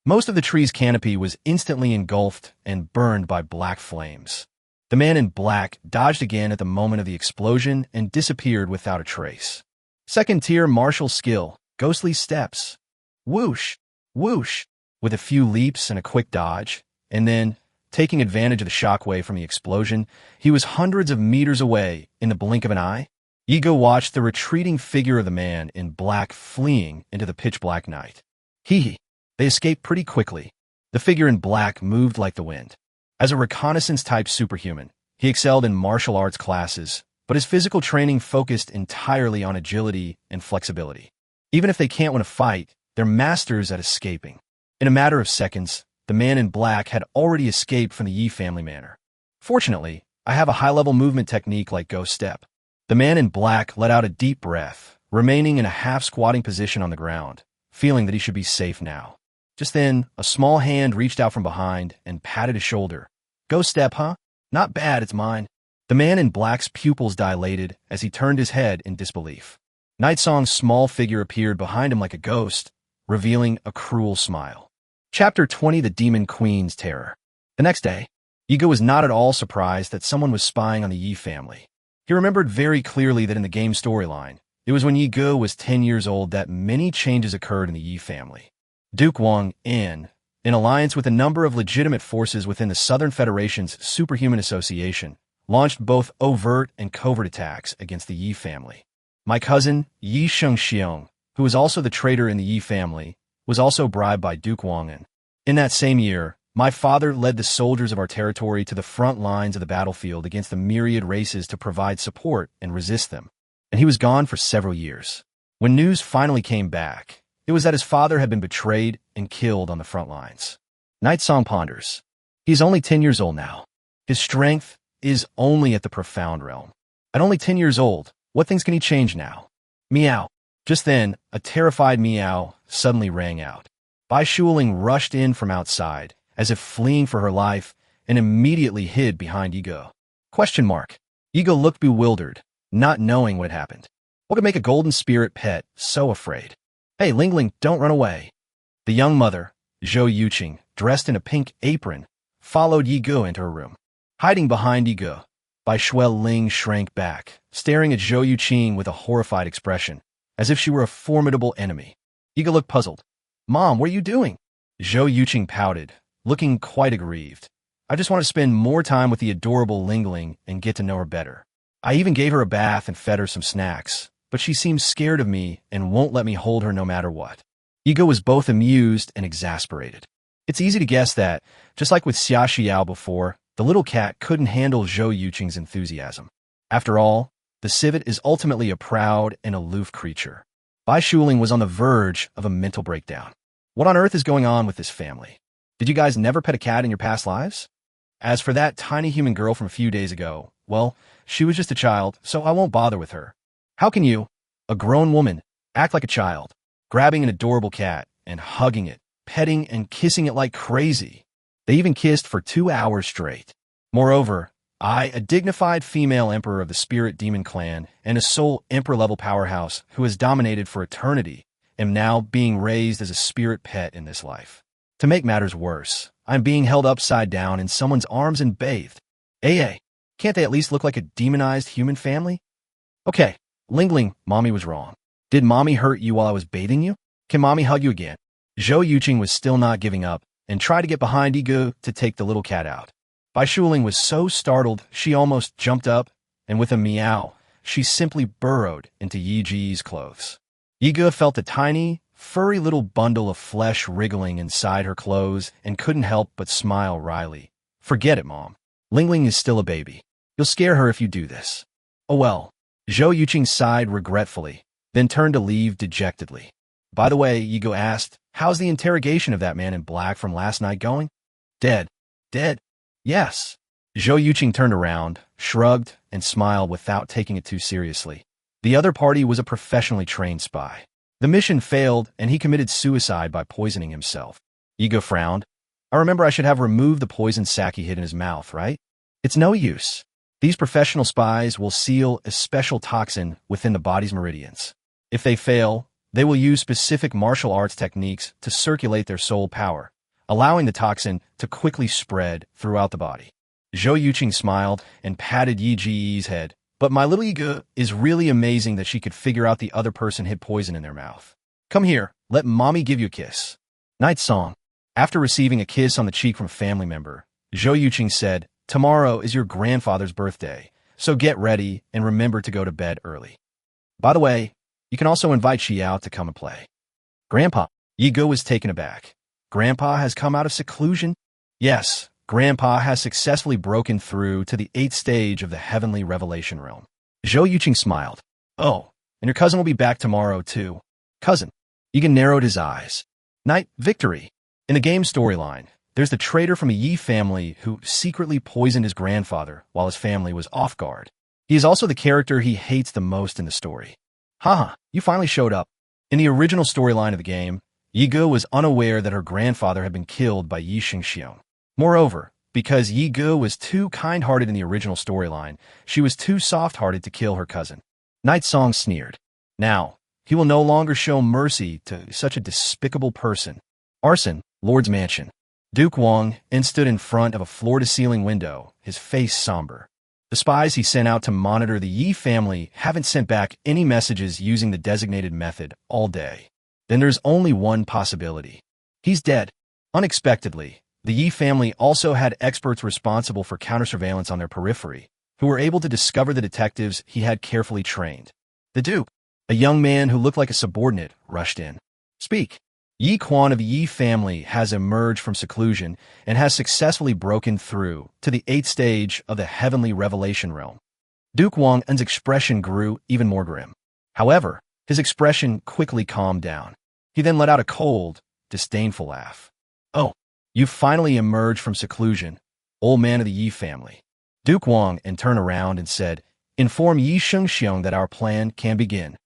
Most of the tree's canopy was instantly engulfed and burned by black flames. The man in black dodged again at the moment of the explosion and disappeared without a trace. 2nd tier martial skill, ghostly steps. Whoosh, whoosh, with a few leaps and a quick dodge, and then, taking advantage of the shockwave from the explosion, he was hundreds of meters away in the blink of an eye. Yi Ge watched the retreating figure of the man in black fleeing into the pitch-black night. They escaped pretty quickly. The figure in black moved like the wind. As a reconnaissance-type superhuman, he excelled in martial arts classes, but his physical training focused entirely on agility and flexibility. Even if they can't win a fight, they're masters at escaping. In a matter of seconds, the man in black had already escaped from the Yi family manor. Fortunately, I have a high-level movement technique like Ghost Step. The man in black let out a deep breath, remaining in a half-squatting position on the ground, feeling that he should be safe now. Just then, a small hand reached out from behind and patted his shoulder. Ghost Step, huh? Not bad, it's mine. The man in black's pupils dilated as he turned his head in disbelief. Night Song's small figure appeared behind him like a ghost, revealing a cruel smile. Chapter 20, The Demon Queen's Terror. The next day, Yi Ge was not at all surprised that someone was spying on the Yi family. He remembered very clearly that in the game storyline, it was when Yi Ge was 10 years old that many changes occurred in the Yi family. Duke Wang, in alliance with a number of legitimate forces within the Southern Federation's Superhuman Association, launched both overt and covert attacks against the Yi family. My cousin, Yi Shengxiong, who was also the traitor in the Yi family, was also bribed by Duke Wang. In that same year, my father led the soldiers of our territory to the front lines of the battlefield against the myriad races to provide support and resist them, and he was gone for several years. When news finally came back, it was that his father had been betrayed and killed on the front lines. Night Song ponders. He's only 10 years old now. His strength is only at the profound realm. At only 10 years old, what things can he change now? Meow. Just then, a terrified meow suddenly rang out. Bai Shuling rushed in from outside, as if fleeing for her life, and immediately hid behind Yi Ge. Question mark. Yi Ge looked bewildered, not knowing what had happened. What could make a golden spirit pet so afraid? Hey, Lingling, don't run away. The young mother, Zhou Yuqing, dressed in a pink apron, followed Yi Ge into her room. Hiding behind Yi Ge, Bai Shuling shrank back, staring at Zhou Yuqing with a horrified expression, as if she were a formidable enemy. Yi Ge looked puzzled. Mom, what are you doing? Zhou Yuqing pouted, looking quite aggrieved. I just want to spend more time with the adorable Lingling and get to know her better. I even gave her a bath and fed her some snacks, but she seems scared of me and won't let me hold her no matter what. Yi Ge was both amused and exasperated. It's easy to guess that, just like with Xia Xiao before, The little cat couldn't handle Zhou Yuqing's enthusiasm. After all, the civet is ultimately a proud and aloof creature. Bai Shuling was on the verge of a mental breakdown. What on earth is going on with this family? Did you guys never pet a cat in your past lives? As for that tiny human girl from a few days ago, well, she was just a child, so I won't bother with her. How can you, a grown woman, act like a child, grabbing an adorable cat and hugging it, petting and kissing it like crazy? They even kissed for 2 hours straight. Moreover, I, a dignified female emperor of the spirit demon clan and a sole emperor-level powerhouse who has dominated for eternity, am now being raised as a spirit pet in this life. To make matters worse, I'm being held upside down in someone's arms and bathed. Can't they at least look like a demonized human family? Okay, Lingling, Mommy was wrong. Did Mommy hurt you while I was bathing you? Can Mommy hug you again? Zhou Yuqing was still not giving up and tried to get behind Yigu to take the little cat out. Bai Shuling was so startled she almost jumped up, and with a meow, she simply burrowed into Yi Ji's clothes. Yigu felt a tiny, furry little bundle of flesh wriggling inside her clothes and couldn't help but smile wryly. Forget it, Mom. Lingling is still a baby. You'll scare her if you do this. Oh well. Zhou Yuqing sighed regretfully, then turned to leave dejectedly. By the way, Yigu asked, how's the interrogation of that man in black from last night going? Dead. Dead? Yes. Zhou Yuqing turned around, shrugged, and smiled without taking it too seriously. The other party was a professionally trained spy. The mission failed, and he committed suicide by poisoning himself. Yigu frowned. I remember I should have removed the poison sac he hid in his mouth, right? It's no use. These professional spies will seal a special toxin within the body's meridians. If they fail, they will use specific martial arts techniques to circulate their soul power, allowing the toxin to quickly spread throughout the body. Zhou Yuqing smiled and patted Yi Ji's head. But my little Yigu is really amazing that she could figure out the other person hid poison in their mouth. Come here, let Mommy give you a kiss. Night song. After receiving a kiss on the cheek from a family member, Zhou Yuqing said, tomorrow is your grandfather's birthday, so get ready and remember to go to bed early. By the way, you can also invite Xiao to come and play. Grandpa. Yigu was taken aback. Grandpa has come out of seclusion? Yes. Grandpa has successfully broken through to the 8th stage of the heavenly revelation realm. Zhou Yuqing smiled. Oh, and your cousin will be back tomorrow, too. Cousin. Yigu narrowed his eyes. Night, victory. In the game storyline, there's the traitor from a Yi family who secretly poisoned his grandfather while his family was off guard. He is also the character he hates the most in the story. Haha, you finally showed up. In the original storyline of the game, Yigu was unaware that her grandfather had been killed by Yi Xingxiong. Moreover, because Yigu was too kind-hearted in the original storyline, she was too soft-hearted to kill her cousin. Night Song sneered. Now, he will no longer show mercy to such a despicable person. Arson, Lord's Mansion. Duke Wang stood in front of a floor-to-ceiling window, his face somber. The spies he sent out to monitor the Yi family haven't sent back any messages using the designated method all day. Then there's only one possibility. He's dead. Unexpectedly, the Yi family also had experts responsible for counter-surveillance on their periphery, who were able to discover the detectives he had carefully trained. The Duke, a young man who looked like a subordinate, rushed in. Speak. Yi Quan of the Yi family has emerged from seclusion and has successfully broken through to the 8th stage of the heavenly revelation realm. Duke Wang's expression grew even more grim. However, his expression quickly calmed down. He then let out a cold, disdainful laugh. Oh, you've finally emerged from seclusion, old man of the Yi family. Duke Wang turned around and said, inform Yi Xingxiong that our plan can begin.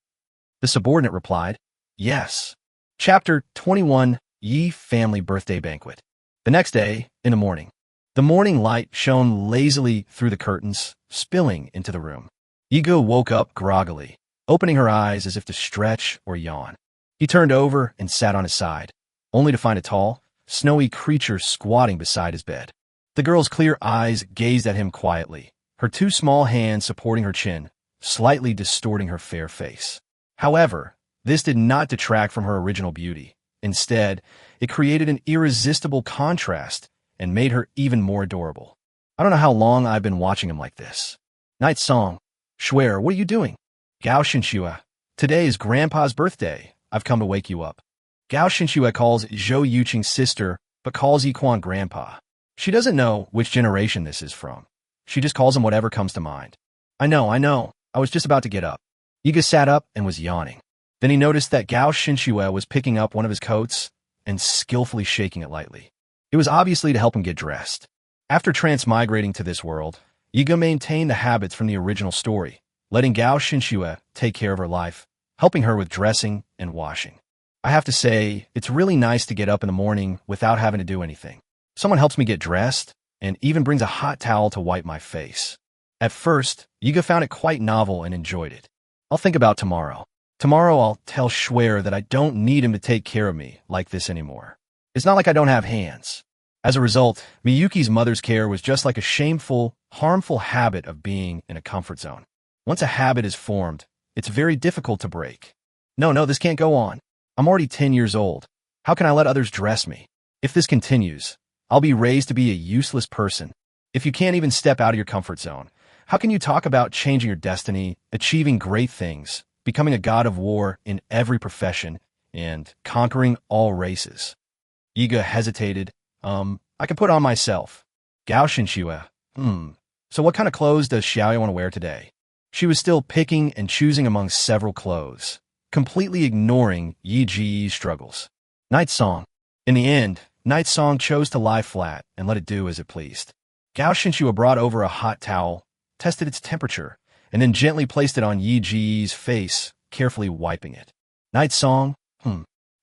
The subordinate replied, yes. Chapter 21, Yi Family Birthday Banquet. The next day, in the morning, the morning light shone lazily through the curtains, spilling into the room. Yigu woke up groggily, opening her eyes as if to stretch or yawn. He turned over and sat on his side, only to find a tall, snowy creature squatting beside his bed. The girl's clear eyes gazed at him quietly, her two small hands supporting her chin, slightly distorting her fair face. However, this did not detract from her original beauty. Instead, it created an irresistible contrast and made her even more adorable. I don't know how long I've been watching him like this. Night song. Shuer, what are you doing? Gao Xinxue. Today is Grandpa's birthday. I've come to wake you up. Gao Xinxue calls Zhou Yuqing's sister, but calls Yi Quan Grandpa. She doesn't know which generation this is from. She just calls him whatever comes to mind. I know. I was just about to get up. Yiga sat up and was yawning. Then he noticed that Gao Shinshue was picking up one of his coats and skillfully shaking it lightly. It was obviously to help him get dressed. After transmigrating to this world, Yiga maintained the habits from the original story, letting Gao Shinshue take care of her life, helping her with dressing and washing. I have to say, it's really nice to get up in the morning without having to do anything. Someone helps me get dressed and even brings a hot towel to wipe my face. At first, Yiga found it quite novel and enjoyed it. I'll think about tomorrow. Tomorrow I'll tell Schwer that I don't need him to take care of me like this anymore. It's not like I don't have hands. As a result, Miyuki's mother's care was just like a shameful, harmful habit of being in a comfort zone. Once a habit is formed, it's very difficult to break. No, this can't go on. I'm already 10 years old. How can I let others dress me? If this continues, I'll be raised to be a useless person. If you can't even step out of your comfort zone, how can you talk about changing your destiny, achieving great things, becoming a god of war in every profession, and conquering all races? Yiga hesitated. I can put on myself. Gao Shinshue. So what kind of clothes does Xiaoya want to wear today? She was still picking and choosing among several clothes, completely ignoring Yi Ji's struggles. Night Song. In the end, Night Song chose to lie flat and let it do as it pleased. Gao Shinshue brought over a hot towel, tested its temperature, and then gently placed it on Yi Ji's face, carefully wiping it. Night Song.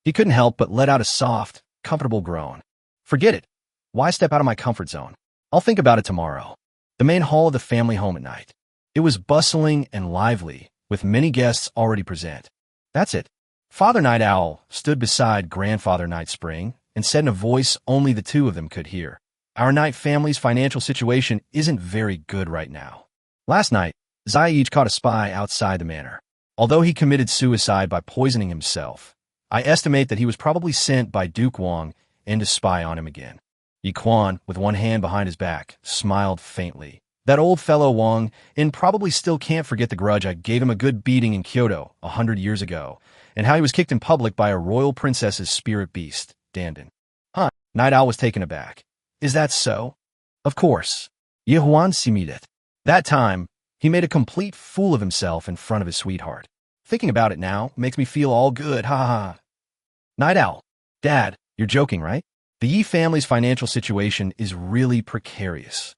He couldn't help but let out a soft, comfortable groan. Forget it. Why step out of my comfort zone? I'll think about it tomorrow. The main hall of the family home at night. It was bustling and lively, with many guests already present. That's it. Father Night Owl stood beside Grandfather Night Spring and said in a voice only the two of them could hear, "Our Night family's financial situation isn't very good right now. Last night, Zaij caught a spy outside the manor. Although he committed suicide by poisoning himself, I estimate that he was probably sent by Duke Wang in to spy on him again." Yi Quan, with one hand behind his back, smiled faintly. That old fellow Wang probably still can't forget the grudge I gave him a good beating in Kyoto 100 years ago, and how he was kicked in public by a royal princess's spirit beast, Dandan. Night Owl was taken aback. Is that so? Of course. Ye Huan Simidet. That time, he made a complete fool of himself in front of his sweetheart. Thinking about it now makes me feel all good, ha. Night Owl. Dad, you're joking, right? The Yi family's financial situation is really precarious.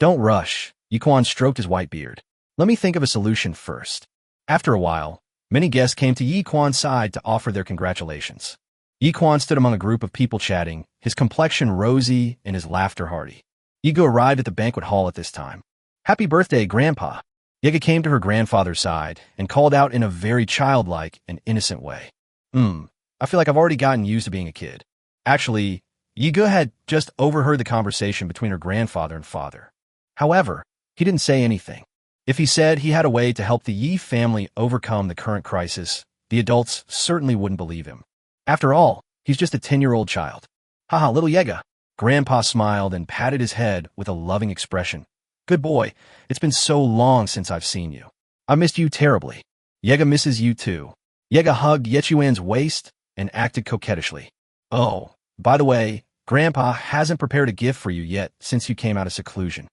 Don't rush. Yi Quan stroked his white beard. Let me think of a solution first. After a while, many guests came to Yi Quan's side to offer their congratulations. Yi Quan stood among a group of people chatting, his complexion rosy and his laughter hearty. Yiga arrived at the banquet hall at this time. Happy birthday, Grandpa. Yiga came to her grandfather's side and called out in a very childlike and innocent way. I feel like I've already gotten used to being a kid. Actually, Yiga had just overheard the conversation between her grandfather and father. However, he didn't say anything. If he said he had a way to help the Yi family overcome the current crisis, the adults certainly wouldn't believe him. After all, he's just a 10-year-old child. Haha, little Yiga. Grandpa smiled and patted his head with a loving expression. Good boy, it's been so long since I've seen you. I missed you terribly. Yiga misses you too. Yiga hugged Yechuan's waist and acted coquettishly. Oh, by the way, Grandpa hasn't prepared a gift for you yet since you came out of seclusion.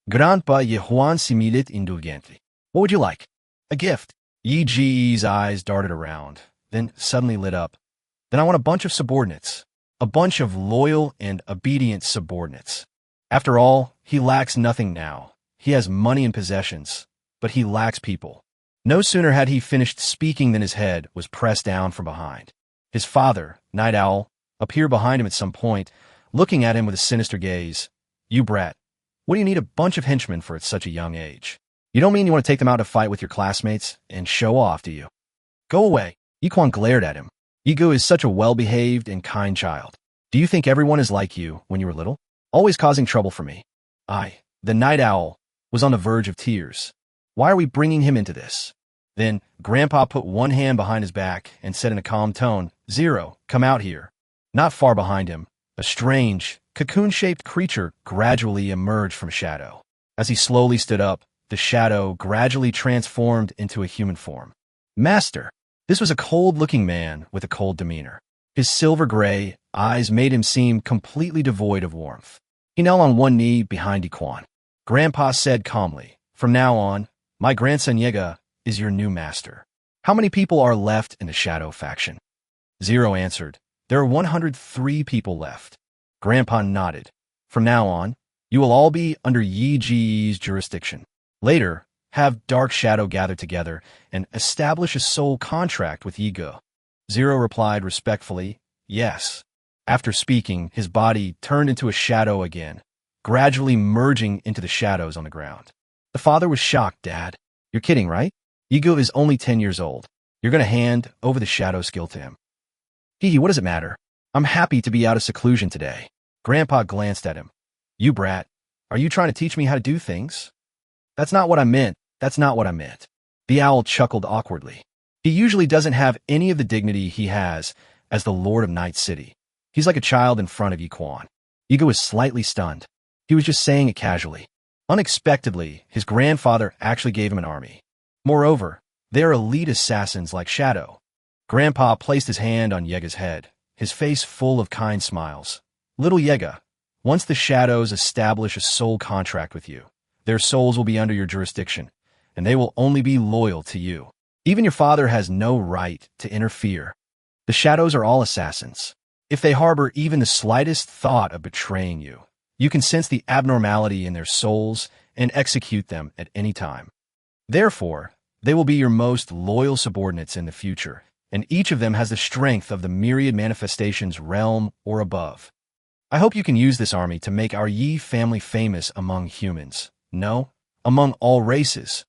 Grandpa Yehuan Similit Indulgente. What would you like? A gift. Yi Ji's eyes darted around, then suddenly lit up. Then I want a bunch of subordinates. A bunch of loyal and obedient subordinates. After all, he lacks nothing now. He has money and possessions, but he lacks people. No sooner had he finished speaking than his head was pressed down from behind. His father, Night Owl, appeared behind him at some point, looking at him with a sinister gaze. You brat. What do you need a bunch of henchmen for at such a young age? You don't mean you want to take them out to fight with your classmates and show off, do you? Go away. Yi Quan glared at him. Yigu is such a well-behaved and kind child. Do you think everyone is like you when you were little? Always causing trouble for me. The Night Owl, was on the verge of tears. Why are we bringing him into this? Then, Grandpa put one hand behind his back and said in a calm tone, Zero, come out here. Not far behind him, a strange, cocoon-shaped creature gradually emerged from shadow. As he slowly stood up, the shadow gradually transformed into a human form. Master! This was a cold-looking man with a cold demeanor. His silver-gray eyes made him seem completely devoid of warmth. He knelt on one knee behind Yiquan. Grandpa said calmly, "From now on, my grandson Yega is your new master." "How many people are left in the Shadow faction?" Zero answered. "There are 103 people left." Grandpa nodded. "From now on, you will all be under Yi Ji's jurisdiction. Later, have Dark Shadow gather together and establish a soul contract with Yiga." Zero replied respectfully, "Yes." After speaking, his body turned into a shadow again, gradually merging into the shadows on the ground. The father was shocked. "Dad, you're kidding, right? Yiga is only 10 years old. You're going to hand over the shadow skill to him." "Hee, what does it matter? I'm happy to be out of seclusion today." Grandpa glanced at him. "You brat, are you trying to teach me how to do things?" That's not what I meant. That's not what I meant." The owl chuckled awkwardly. "He usually doesn't have any of the dignity he has as the Lord of Night City. He's like a child in front of Yiquan." Yiga was slightly stunned. He was just saying it casually. Unexpectedly, his grandfather actually gave him an army. Moreover, they are elite assassins like Shadow. Grandpa placed his hand on Yega's head, his face full of kind smiles. "Little Yega, once the Shadows establish a soul contract with you, their souls will be under your jurisdiction, and they will only be loyal to you. Even your father has no right to interfere. The Shadows are all assassins. If they harbor even the slightest thought of betraying you, you can sense the abnormality in their souls and execute them at any time. Therefore, they will be your most loyal subordinates in the future, and each of them has the strength of the myriad manifestations realm or above. I hope you can use this army to make our Yi family famous among humans. No, among all races."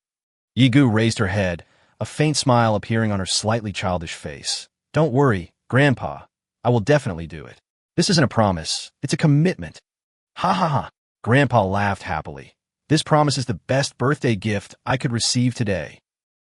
Yigu raised her head, a faint smile appearing on her slightly childish face. "Don't worry, Grandpa. I will definitely do it. This isn't a promise. It's a commitment." "Ha ha ha." Grandpa laughed happily. "This promise is the best birthday gift I could receive today."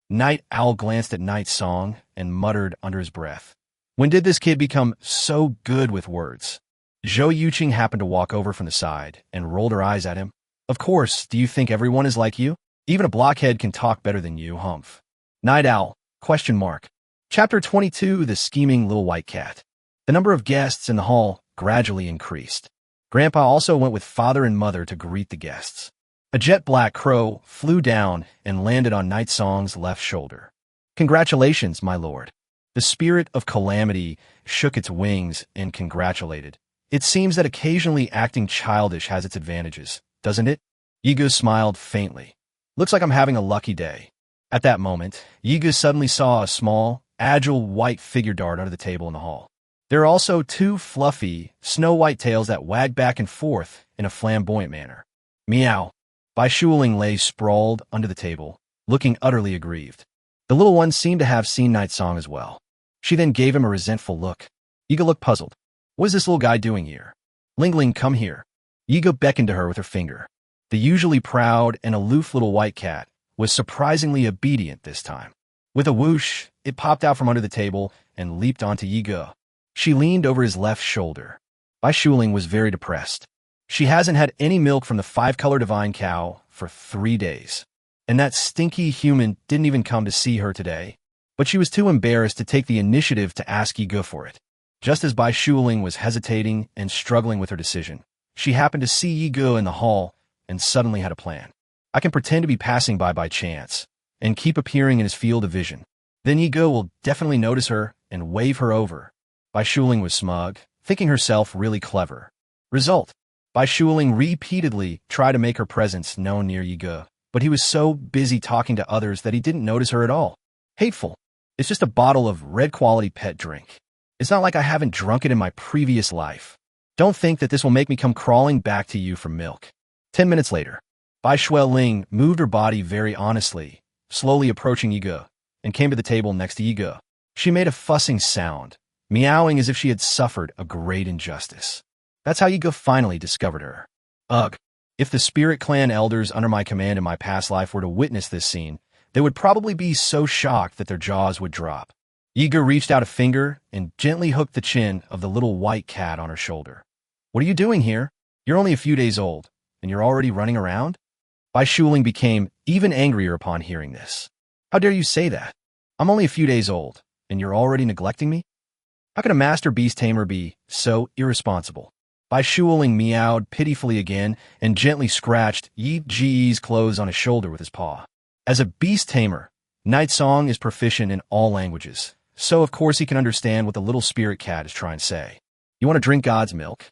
Night Owl glanced at Night Song and muttered under his breath, "When did this kid become so good with words?" Zhou Yuqing happened to walk over from the side and rolled her eyes at him. "Of course, do you think everyone is like you? Even a blockhead can talk better than you, humph." Night Owl, question mark. Chapter 22, The Scheming Little White Cat. The number of guests in the hall gradually increased. Grandpa also went with father and mother to greet the guests. A jet-black crow flew down and landed on Night Song's left shoulder. "Congratulations, my lord." The spirit of calamity shook its wings and congratulated. "It seems that occasionally acting childish has its advantages, doesn't it?" Yigu smiled faintly. "Looks like I'm having a lucky day." At that moment, Yigu suddenly saw a small, agile white figure dart under the table in the hall. There are also two fluffy, snow-white tails that wag back and forth in a flamboyant manner. "Meow." Bai Shuling lay sprawled under the table, looking utterly aggrieved. The little one seemed to have seen Night Song as well. She then gave him a resentful look. Yiga looked puzzled. "What is this little guy doing here?" "Lingling, come here." Yiga beckoned to her with her finger. The usually proud and aloof little white cat was surprisingly obedient this time. With a whoosh, it popped out from under the table and leaped onto Yiga. She leaned over his left shoulder. Bai Shuling was very depressed. She hasn't had any milk from the 5-color divine cow for 3 days. And that stinky human didn't even come to see her today. But she was too embarrassed to take the initiative to ask Yiga for it. Just as Bai Shuling was hesitating and struggling with her decision, she happened to see Yiga in the hall and suddenly had a plan. "I can pretend to be passing by chance and keep appearing in his field of vision. Then Yiga will definitely notice her and wave her over." Bai Shuling was smug, thinking herself really clever. Result: Bai Shuling repeatedly tried to make her presence known near Yiga, but he was so busy talking to others that he didn't notice her at all. Hateful. It's just a bottle of red-quality pet drink. It's not like I haven't drunk it in my previous life. Don't think that this will make me come crawling back to you for milk. 10 minutes later, Bai Shueling moved her body very honestly, slowly approaching Yiga, and came to the table next to Yiga. She made a fussing sound, meowing as if she had suffered a great injustice. That's how Yiga finally discovered her. Ugh. If the Spirit Clan elders under my command in my past life were to witness this scene, they would probably be so shocked that their jaws would drop. Yiga reached out a finger and gently hooked the chin of the little white cat on her shoulder. "What are you doing here? You're only a few days old, and you're already running around?" Bai Shuling became even angrier upon hearing this. "How dare you say that? I'm only a few days old, and you're already neglecting me? How can a master beast tamer be so irresponsible?" Bai Shuling meowed pitifully again and gently scratched Yi Ji's clothes on his shoulder with his paw. As a beast tamer, Night Song is proficient in all languages, so of course he can understand what the little spirit cat is trying to say. You want to drink God's milk?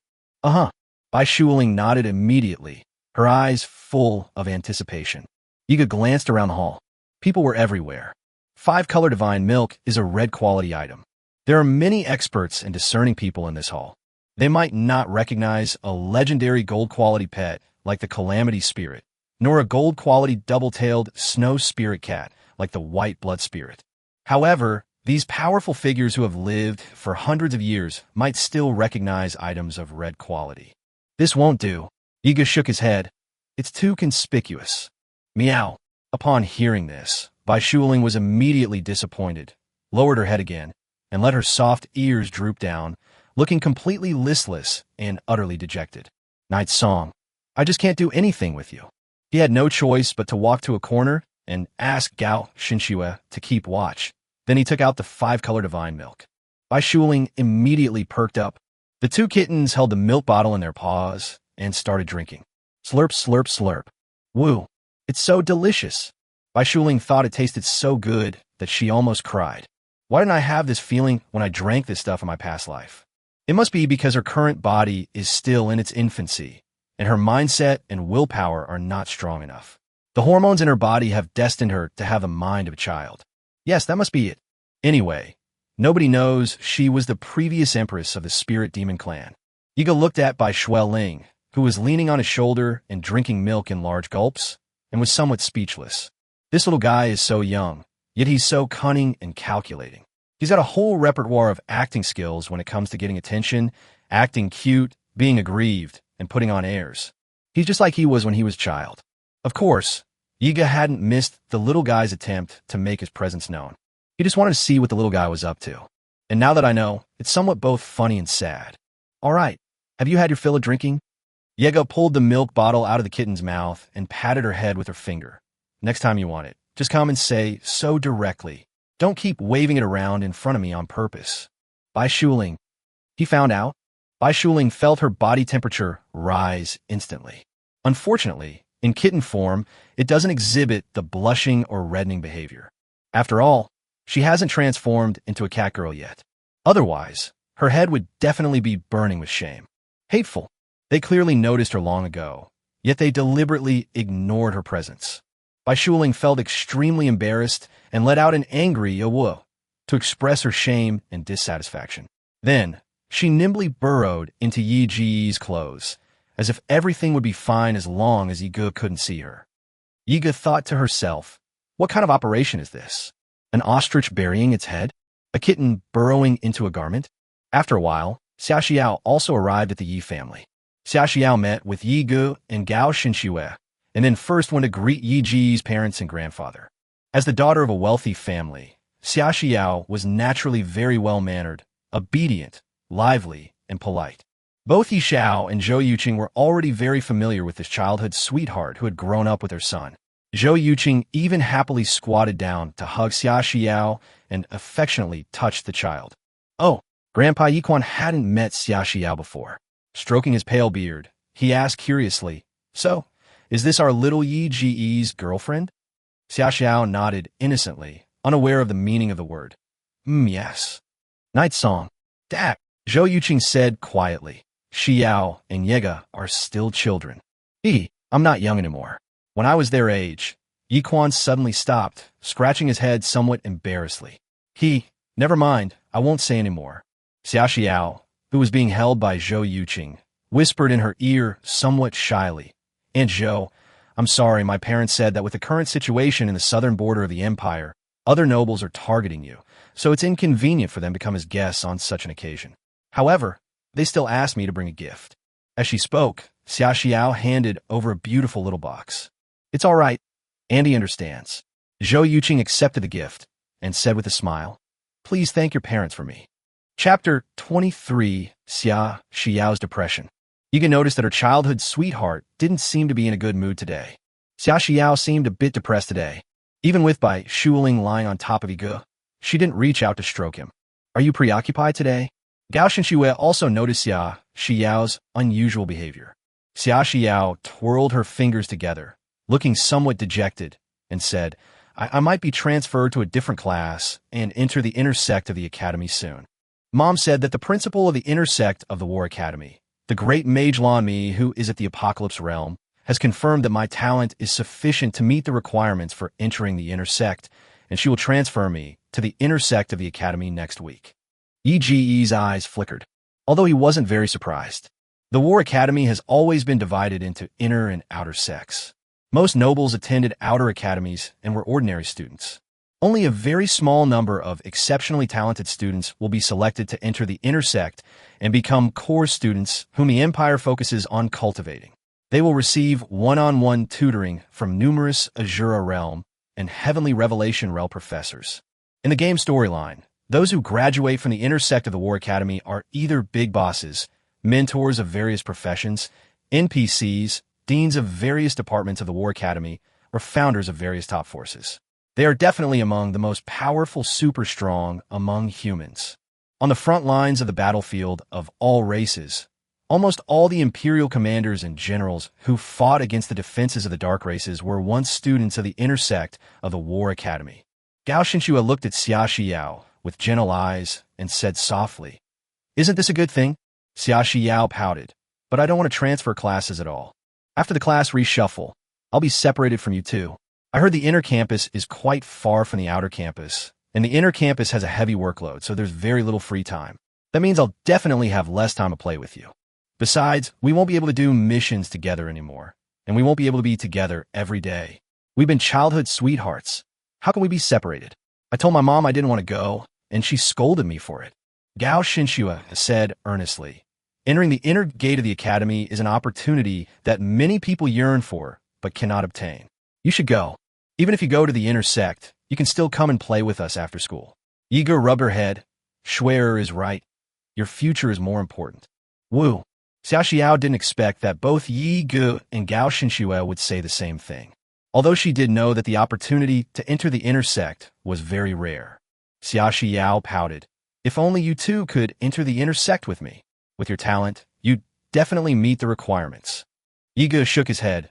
Uh-huh. Bai Shuling nodded immediately, her eyes full of anticipation. Yiga glanced around the hall. People were everywhere. 5-color divine milk is a red quality item. There are many experts and discerning people in this hall. They might not recognize a legendary gold quality pet like the Calamity Spirit, nor a gold quality double-tailed snow spirit cat like the white blood spirit. However, these powerful figures who have lived for hundreds of years might still recognize items of red quality. This won't do. Yiga shook his head. It's too conspicuous. Meow. Upon hearing this, Bai Shuling was immediately disappointed, lowered her head again, and let her soft ears droop down, looking completely listless and utterly dejected. Night Song, I just can't do anything with you. He had no choice but to walk to a corner and ask Gao Xinxue to keep watch. Then he took out the 5-color divine milk. Bai Shuling immediately perked up. The two kittens held the milk bottle in their paws and started drinking. Slurp, slurp, slurp. Woo, it's so delicious. Bai Shuling thought it tasted so good that she almost cried. Why didn't I have this feeling when I drank this stuff in my past life? It must be because her current body is still in its infancy, and her mindset and willpower are not strong enough. The hormones in her body have destined her to have the mind of a child. Yes, that must be it. Anyway, nobody knows she was the previous empress of the Spirit Demon clan. Yiga looked at Bai Shuling, who was leaning on his shoulder and drinking milk in large gulps, and was somewhat speechless. This little guy is so young, yet he's so cunning and calculating. He's got a whole repertoire of acting skills when it comes to getting attention, acting cute, being aggrieved, and putting on airs. He's just like he was when he was a child. Of course, Yiga hadn't missed the little guy's attempt to make his presence known. He just wanted to see what the little guy was up to. And now that I know, it's somewhat both funny and sad. All right, have you had your fill of drinking? Yiga pulled the milk bottle out of the kitten's mouth and patted her head with her finger. Next time you want it, just come and say so directly. Don't keep waving it around in front of me on purpose. Bai Shuling. He found out. Bai Shuling felt her body temperature rise instantly. Unfortunately, in kitten form, it doesn't exhibit the blushing or reddening behavior. After all, she hasn't transformed into a cat girl yet. Otherwise, her head would definitely be burning with shame. Hateful. They clearly noticed her long ago, yet they deliberately ignored her presence. Bai Shuling felt extremely embarrassed and let out an angry "Yawoo" to express her shame and dissatisfaction. Then, she nimbly burrowed into Yi Ji's clothes, as if everything would be fine as long as Yiga couldn't see her. Yiga thought to herself, what kind of operation is this? An ostrich burying its head? A kitten burrowing into a garment? After a while, Xia Xiao also arrived at the Yi family. Xia Xiao met with Yi Gu and Gao Xinxue, and then first went to greet Yi Ji's parents and grandfather. As the daughter of a wealthy family, Xia Xiao was naturally very well-mannered, obedient, lively, and polite. Both Yi Xiao and Zhou Yuqing were already very familiar with this childhood sweetheart who had grown up with her son. Zhou Yuqing even happily squatted down to hug Xia Xiao and affectionately touched the child. Oh, Grandpa Yiquan hadn't met Xia Xiao before. Stroking his pale beard, he asked curiously, so, is this our little Yi Ji's girlfriend? Xia Xiao nodded innocently, unaware of the meaning of the word. Yes. Night Song. Dad, Zhou Yuqing said quietly. Xiao and Yiga are still children. I'm not young anymore. When I was their age, Yiquan suddenly stopped, scratching his head somewhat embarrassedly. Never mind, I won't say any more. Xia Xiao, who was being held by Zhou Yuqing, whispered in her ear somewhat shyly. Aunt Zhou, I'm sorry, my parents said that with the current situation in the southern border of the empire, other nobles are targeting you, so it's inconvenient for them to come as guests on such an occasion. However, they still asked me to bring a gift. As she spoke, Xia Xiao handed over a beautiful little box. It's all right. Andy understands. Zhou Yuqing accepted the gift and said with a smile, please thank your parents for me. Chapter 23, Xia Xiao's Depression. Yiga noticed that her childhood sweetheart didn't seem to be in a good mood today. Xia Xiao seemed a bit depressed today. Even with Bai Shuling lying on top of Yiga, she didn't reach out to stroke him. Are you preoccupied today? Gao Shenxue also noticed Xia Xiao's unusual behavior. Xia Xiao twirled her fingers together, looking somewhat dejected, and said, I might be transferred to a different class and enter the inner sect of the academy soon. Mom said that the principal of the inner sect of the War Academy, the great Mage Lan Mi, who is at the Apocalypse realm, has confirmed that my talent is sufficient to meet the requirements for entering the inner sect, and she will transfer me to the inner sect of the academy next week. Yi Ji's eyes flickered, although he wasn't very surprised. The War Academy has always been divided into inner and outer sects. Most nobles attended outer academies and were ordinary students. Only a very small number of exceptionally talented students will be selected to enter the inner sect and become core students whom the Empire focuses on cultivating. They will receive one-on-one tutoring from numerous Azura Realm and Heavenly Revelation Realm professors. In the game storyline, those who graduate from the inner sect of the War Academy are either big bosses, mentors of various professions, NPCs, deans of various departments of the War Academy, or founders of various top forces. They are definitely among the most powerful super strong among humans. On the front lines of the battlefield of all races, almost all the Imperial commanders and generals who fought against the defenses of the Dark Races were once students of the inner sect of the War Academy. Gao Shenxue looked at Xia Xiao with gentle eyes and said softly, Isn't this a good thing? Xia Xiao pouted, But I don't want to transfer classes at all. After the class reshuffle, I'll be separated from you too. I heard the inner campus is quite far from the outer campus, and the inner campus has a heavy workload, so there's very little free time. That means I'll definitely have less time to play with you. Besides, we won't be able to do missions together anymore, and we won't be able to be together every day. We've been childhood sweethearts. How can we be separated? I told my mom I didn't want to go, and she scolded me for it. Gao Shenxue said earnestly, Entering the inner gate of the academy is an opportunity that many people yearn for, but cannot obtain. You should go. Even if you go to the inner sect, you can still come and play with us after school. Yiga rubbed her head. Schwerer is right. Your future is more important. Woo. Xiao Xiao didn't expect that both Yi Gu and Gao Shenxue would say the same thing, although she did know that the opportunity to enter the inner sect was very rare. Xiao Xiao pouted. If only you two could enter the inner sect with me. With your talent, you'd definitely meet the requirements. Yi Gu shook his head.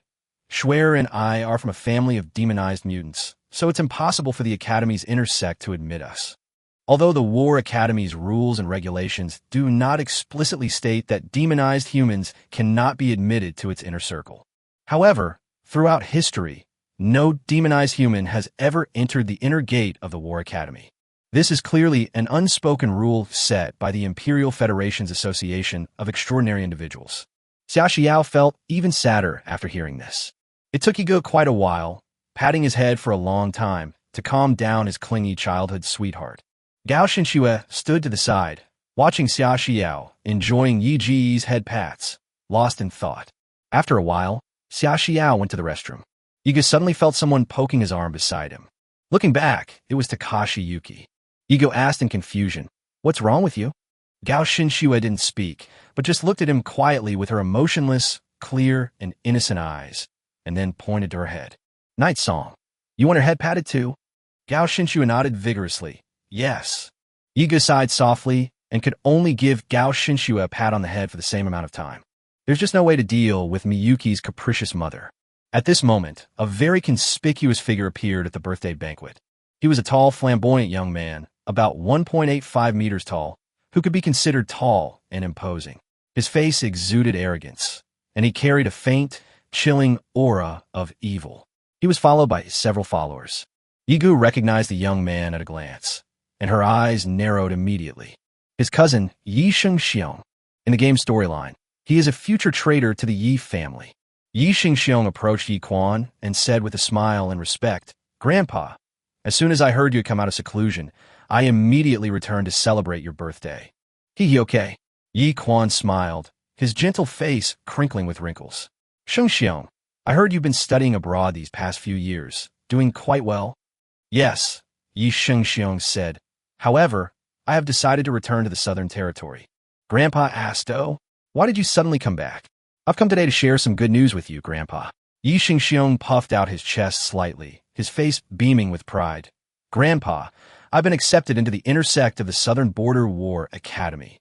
Schwerer and I are from a family of demonized mutants, so it's impossible for the Academy's inner sect to admit us. Although the War Academy's rules and regulations do not explicitly state that demonized humans cannot be admitted to its inner circle. However, throughout history, no demonized human has ever entered the inner gate of the War Academy. This is clearly an unspoken rule set by the Imperial Federation's Association of Extraordinary Individuals. Xiao Xiao felt even sadder after hearing this. It took Yigo quite a while, patting his head for a long time, to calm down his clingy childhood sweetheart. Gao Shenxue stood to the side, watching Xia Xiao, enjoying Yi Ji's head pats, lost in thought. After a while, Xia Xiao went to the restroom. Yigo suddenly felt someone poking his arm beside him. Looking back, it was Takashi Yuki. Yigo asked in confusion, What's wrong with you? Gao Shenxue didn't speak, but just looked at him quietly with her emotionless, clear, and innocent eyes, and then pointed to her head. Night song. You want her head patted too? Gao Shenxue nodded vigorously. Yes. Yiga sighed softly and could only give Gao Shenxue a pat on the head for the same amount of time. There's just no way to deal with Miyuki's capricious mother. At this moment, a very conspicuous figure appeared at the birthday banquet. He was a tall, flamboyant young man, about 1.85 meters tall, who could be considered tall and imposing. His face exuded arrogance, and he carried a faint, chilling aura of evil. He was followed by several followers. Yigu recognized the young man at a glance, and her eyes narrowed immediately. His cousin, Yi Shengxiong. In the game storyline, he is a future traitor to the Yi family. Yi Shengxiong approached Yi Quan and said with a smile and respect, Grandpa, as soon as I heard you had come out of seclusion, I immediately returned to celebrate your birthday. Hee okay. Yi Quan smiled, his gentle face crinkling with wrinkles. Shengxiong, I heard you've been studying abroad these past few years, doing quite well. Yes, Yi Shengxiong said. However, I have decided to return to the Southern Territory. Grandpa asked, Oh, why did you suddenly come back? I've come today to share some good news with you, Grandpa. Yi Shengxiong puffed out his chest slightly, his face beaming with pride. Grandpa, I've been accepted into the inner sect of the Southern Border War Academy.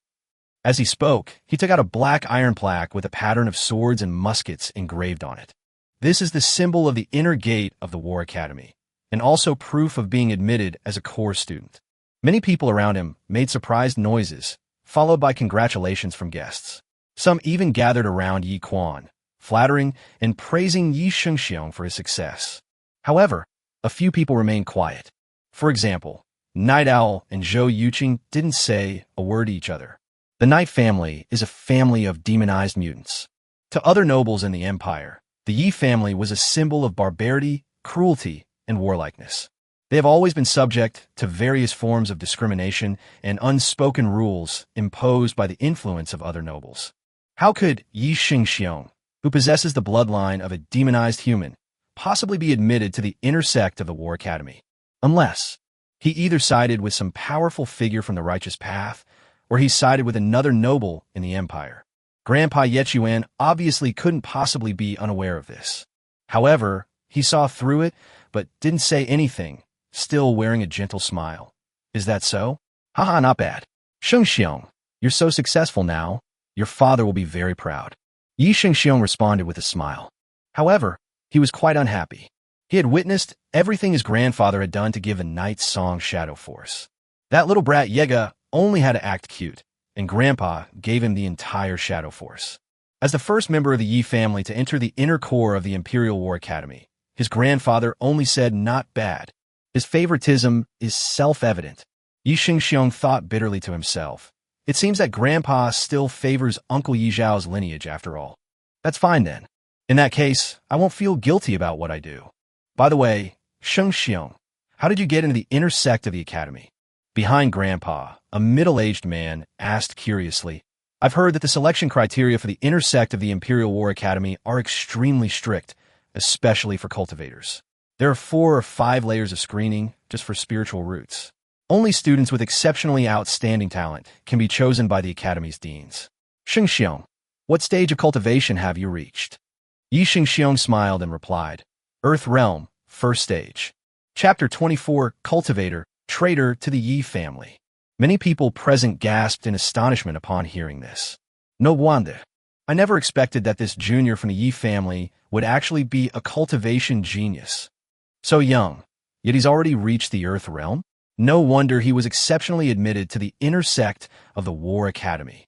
As he spoke, he took out a black iron plaque with a pattern of swords and muskets engraved on it. This is the symbol of the inner gate of the War Academy, and also proof of being admitted as a core student. Many people around him made surprised noises, followed by congratulations from guests. Some even gathered around Yi Quan, flattering and praising Yi Shengxiong for his success. However, a few people remained quiet. For example, Night Owl and Zhou Yuqing didn't say a word to each other. The Knight family is a family of demonized mutants. To other nobles in the empire, the Yi family was a symbol of barbarity, cruelty, and warlikeness. They have always been subject to various forms of discrimination and unspoken rules imposed by the influence of other nobles. How could Yi Shengxiong, who possesses the bloodline of a demonized human, possibly be admitted to the inner sect of the War Academy? Unless he either sided with some powerful figure from the righteous path, or he sided with another noble in the empire. Grandpa Yechuan obviously couldn't possibly be unaware of this. However, he saw through it, but didn't say anything, still wearing a gentle smile. Is that so? Haha, not bad. Shengxiong, you're so successful now. Your father will be very proud. Yi Shengxiong responded with a smile. However, he was quite unhappy. He had witnessed everything his grandfather had done to give the Knight's Song Shadow Force. That little brat Yega only had to act cute, and Grandpa gave him the entire Shadow Force. As the first member of the Yi family to enter the inner core of the Imperial War Academy, his grandfather only said not bad. His favoritism is self-evident. Yi Shengxiong thought bitterly to himself. It seems that Grandpa still favors Uncle Yi Zhao's lineage after all. That's fine then. In that case, I won't feel guilty about what I do. By the way, Shengxiong, how did you get into the inner sect of the academy? Behind Grandpa, a middle-aged man asked curiously. I've heard that the selection criteria for the inner sect of the Imperial War Academy are extremely strict, especially for cultivators. There are 4 or 5 layers of screening just for spiritual roots. Only students with exceptionally outstanding talent can be chosen by the academy's deans. Shengxiong, what stage of cultivation have you reached? Yi Shengxiong smiled and replied, Earth Realm, first stage. Chapter 24, Cultivator, Traitor to the Yi family. Many people present gasped in astonishment upon hearing this. No wonder. I never expected that this junior from the Yi family would actually be a cultivation genius. So young, yet he's already reached the Earth Realm? No wonder he was exceptionally admitted to the inner sect of the War Academy.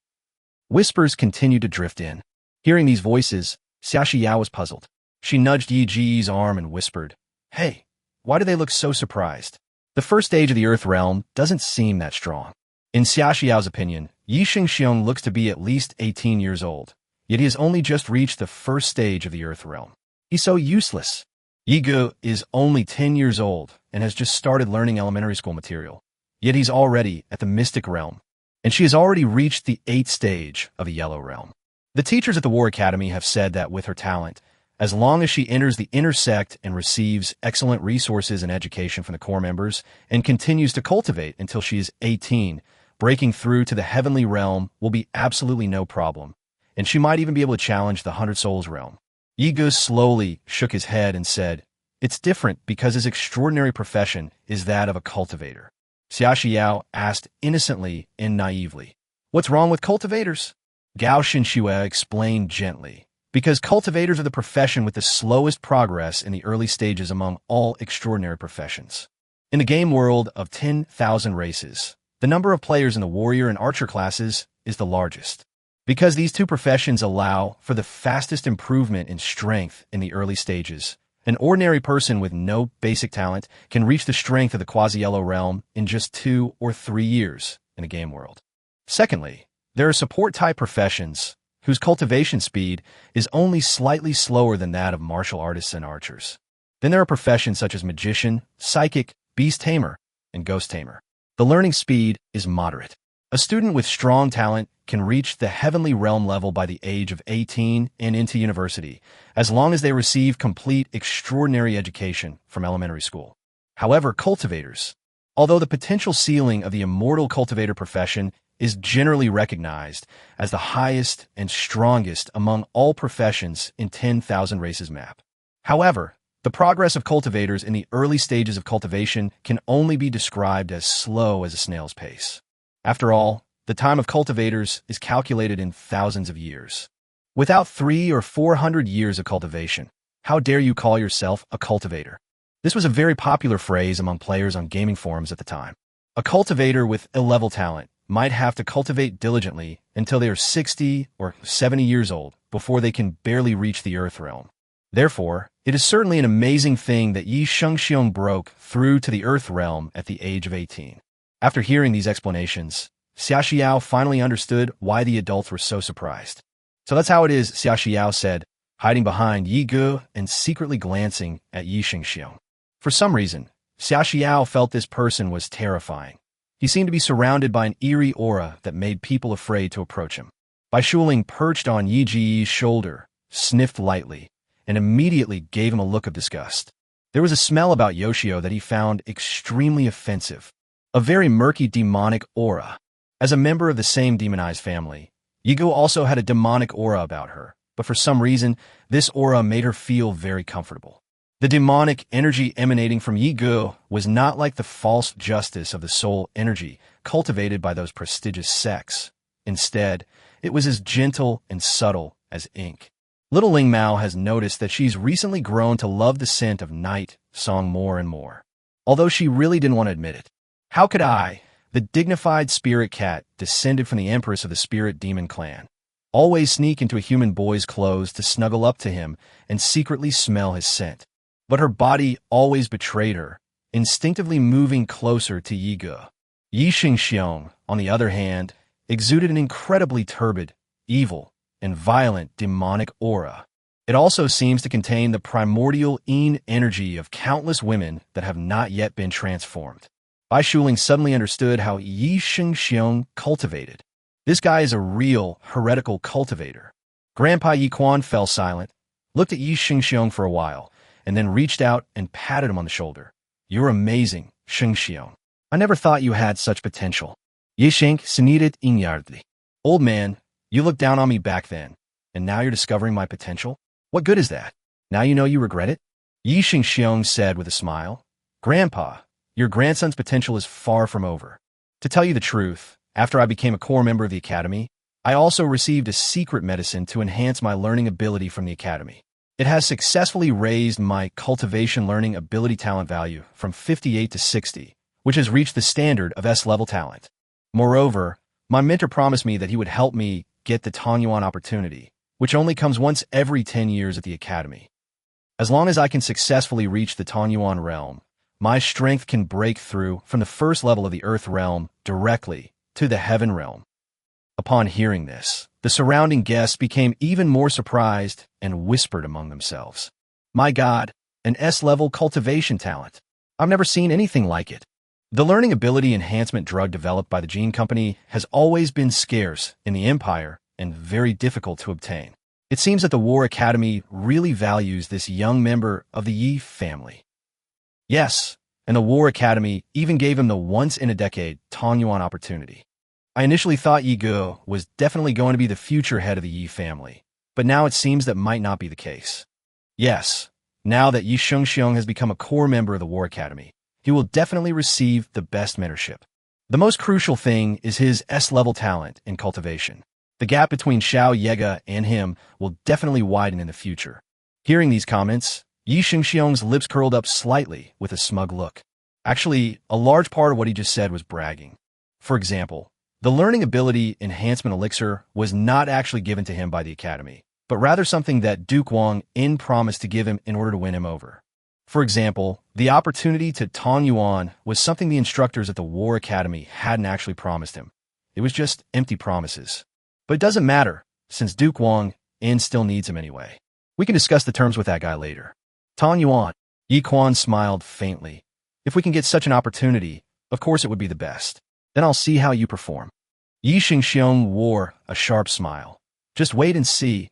Whispers continued to drift in. Hearing these voices, Xiaxi Yao was puzzled. She nudged Yi Ji's arm and whispered, Hey, why do they look so surprised? The first stage of the Earth Realm doesn't seem that strong. In Xiaxi Yao's opinion, Yi Shengxiong looks to be at least 18 years old, yet he has only just reached the first stage of the Earth Realm. He's so useless. Yi Gu is only 10 years old and has just started learning elementary school material, yet he's already at the Mystic Realm, and she has already reached the 8th stage of the Yellow Realm. The teachers at the War Academy have said that with her talent, as long as she enters the inner sect and receives excellent resources and education from the core members and continues to cultivate until she is 18, breaking through to the heavenly realm will be absolutely no problem, and she might even be able to challenge the 100 Souls realm. Yi Gu slowly shook his head and said, It's different because his extraordinary profession is that of a cultivator. Xiaxi Yao asked innocently and naively, What's wrong with cultivators? Gao Xinxue explained gently, because cultivators are the profession with the slowest progress in the early stages among all extraordinary professions. In the game world of 10,000 races, the number of players in the warrior and archer classes is the largest. Because these two professions allow for the fastest improvement in strength in the early stages, an ordinary person with no basic talent can reach the strength of the quasi-yellow realm in just 2 or 3 years in the game world. Secondly, there are support-type professions whose cultivation speed is only slightly slower than that of martial artists and archers. Then there are professions such as magician, psychic, beast tamer, and ghost tamer. The learning speed is moderate. A student with strong talent can reach the heavenly realm level by the age of 18 and into university, as long as they receive complete extraordinary education from elementary school. However, cultivators, although the potential ceiling of the immortal cultivator profession is generally recognized as the highest and strongest among all professions in 10,000 races map. However, the progress of cultivators in the early stages of cultivation can only be described as slow as a snail's pace. After all, The time of cultivators is calculated in thousands of years. Without 300 or 400 years of cultivation, how dare you call yourself a cultivator? This was a very popular phrase among players on gaming forums at the time. A cultivator with ill-level talent might have to cultivate diligently until they are 60 or 70 years old before they can barely reach the Earth realm. Therefore, it is certainly an amazing thing that Yi Shengxiong broke through to the Earth realm at the age of 18. After hearing these explanations, Xia Xiao finally understood why the adults were so surprised. So that's how it is, Xia Xiao said, hiding behind Yi Ge and secretly glancing at Yi Shengxiong. For some reason, Xia Xiao felt this person was terrifying. He seemed to be surrounded by an eerie aura that made people afraid to approach him. Bai Shuling perched on Yi Ji's shoulder, sniffed lightly, and immediately gave him a look of disgust. There was a smell about Yoshio that he found extremely offensive, a very murky demonic aura. As a member of the same demonized family, Yigo also had a demonic aura about her, but for some reason, this aura made her feel very comfortable. The demonic energy emanating from Yigo was not like the false justice of the soul energy cultivated by those prestigious sects. Instead, it was as gentle and subtle as ink. Little Ling Mao has noticed that she's recently grown to love the scent of night song more and more, although she really didn't want to admit it. How could I, the dignified spirit cat descended from the empress of the spirit demon clan, always sneak into a human boy's clothes to snuggle up to him and secretly smell his scent? But her body always betrayed her, instinctively moving closer to Yi Ge. Yi Shengxiong, on the other hand, exuded an incredibly turbid, evil, and violent demonic aura. It also seems to contain the primordial yin energy of countless women that have not yet been transformed. Bai Shuling suddenly understood how Yi Shengxiong cultivated. This guy is a real heretical cultivator. Grandpa Yi Quan fell silent, looked at Yi Shengxiong for a while, and then reached out and patted him on the shoulder. You're amazing, Shengxiong. I never thought you had such potential. Yi Sheng sneered inwardly. Old man, you looked down on me back then, and now you're discovering my potential? What good is that? Now you know you regret it? Yi Shengxiong said with a smile. Grandpa, your grandson's potential is far from over. To tell you the truth, after I became a core member of the Academy, I also received a secret medicine to enhance my learning ability from the Academy. It has successfully raised my cultivation learning ability talent value from 58 to 60, which has reached the standard of S-level talent. Moreover, my mentor promised me that he would help me get the Tanyuan opportunity, which only comes once every 10 years at the Academy. As long as I can successfully reach the Tanyuan realm, my strength can break through from the first level of the Earth realm directly to the Heaven realm. Upon hearing this, the surrounding guests became even more surprised and whispered among themselves. My God, an S-level cultivation talent. I've never seen anything like it. The learning ability enhancement drug developed by the Gene Company has always been scarce in the Empire and very difficult to obtain. It seems that the War Academy really values this young member of the Yi family. Yes, and the War Academy even gave him the once-in-a-decade Tanyuan opportunity. I initially thought Yi Ge was definitely going to be the future head of the Yi family, but now it seems that might not be the case. Yes, now that Yi Shengxiong has become a core member of the War Academy, he will definitely receive the best mentorship. The most crucial thing is his S-level talent in cultivation. The gap between Xiao Yega and him will definitely widen in the future. Hearing these comments, Yi Shengxiong's lips curled up slightly with a smug look. Actually, a large part of what he just said was bragging. For example, the learning ability enhancement elixir was not actually given to him by the Academy, but rather something that Duke Wang In promised to give him in order to win him over. For example, the opportunity to Tanyuan was something the instructors at the War Academy hadn't actually promised him. It was just empty promises. But it doesn't matter, since Duke Wang In still needs him anyway. We can discuss the terms with that guy later. Tanyuan. Yi Quan smiled faintly. If we can get such an opportunity, of course it would be the best. Then I'll see how you perform. Yi Shengxiong wore a sharp smile. Just wait and see.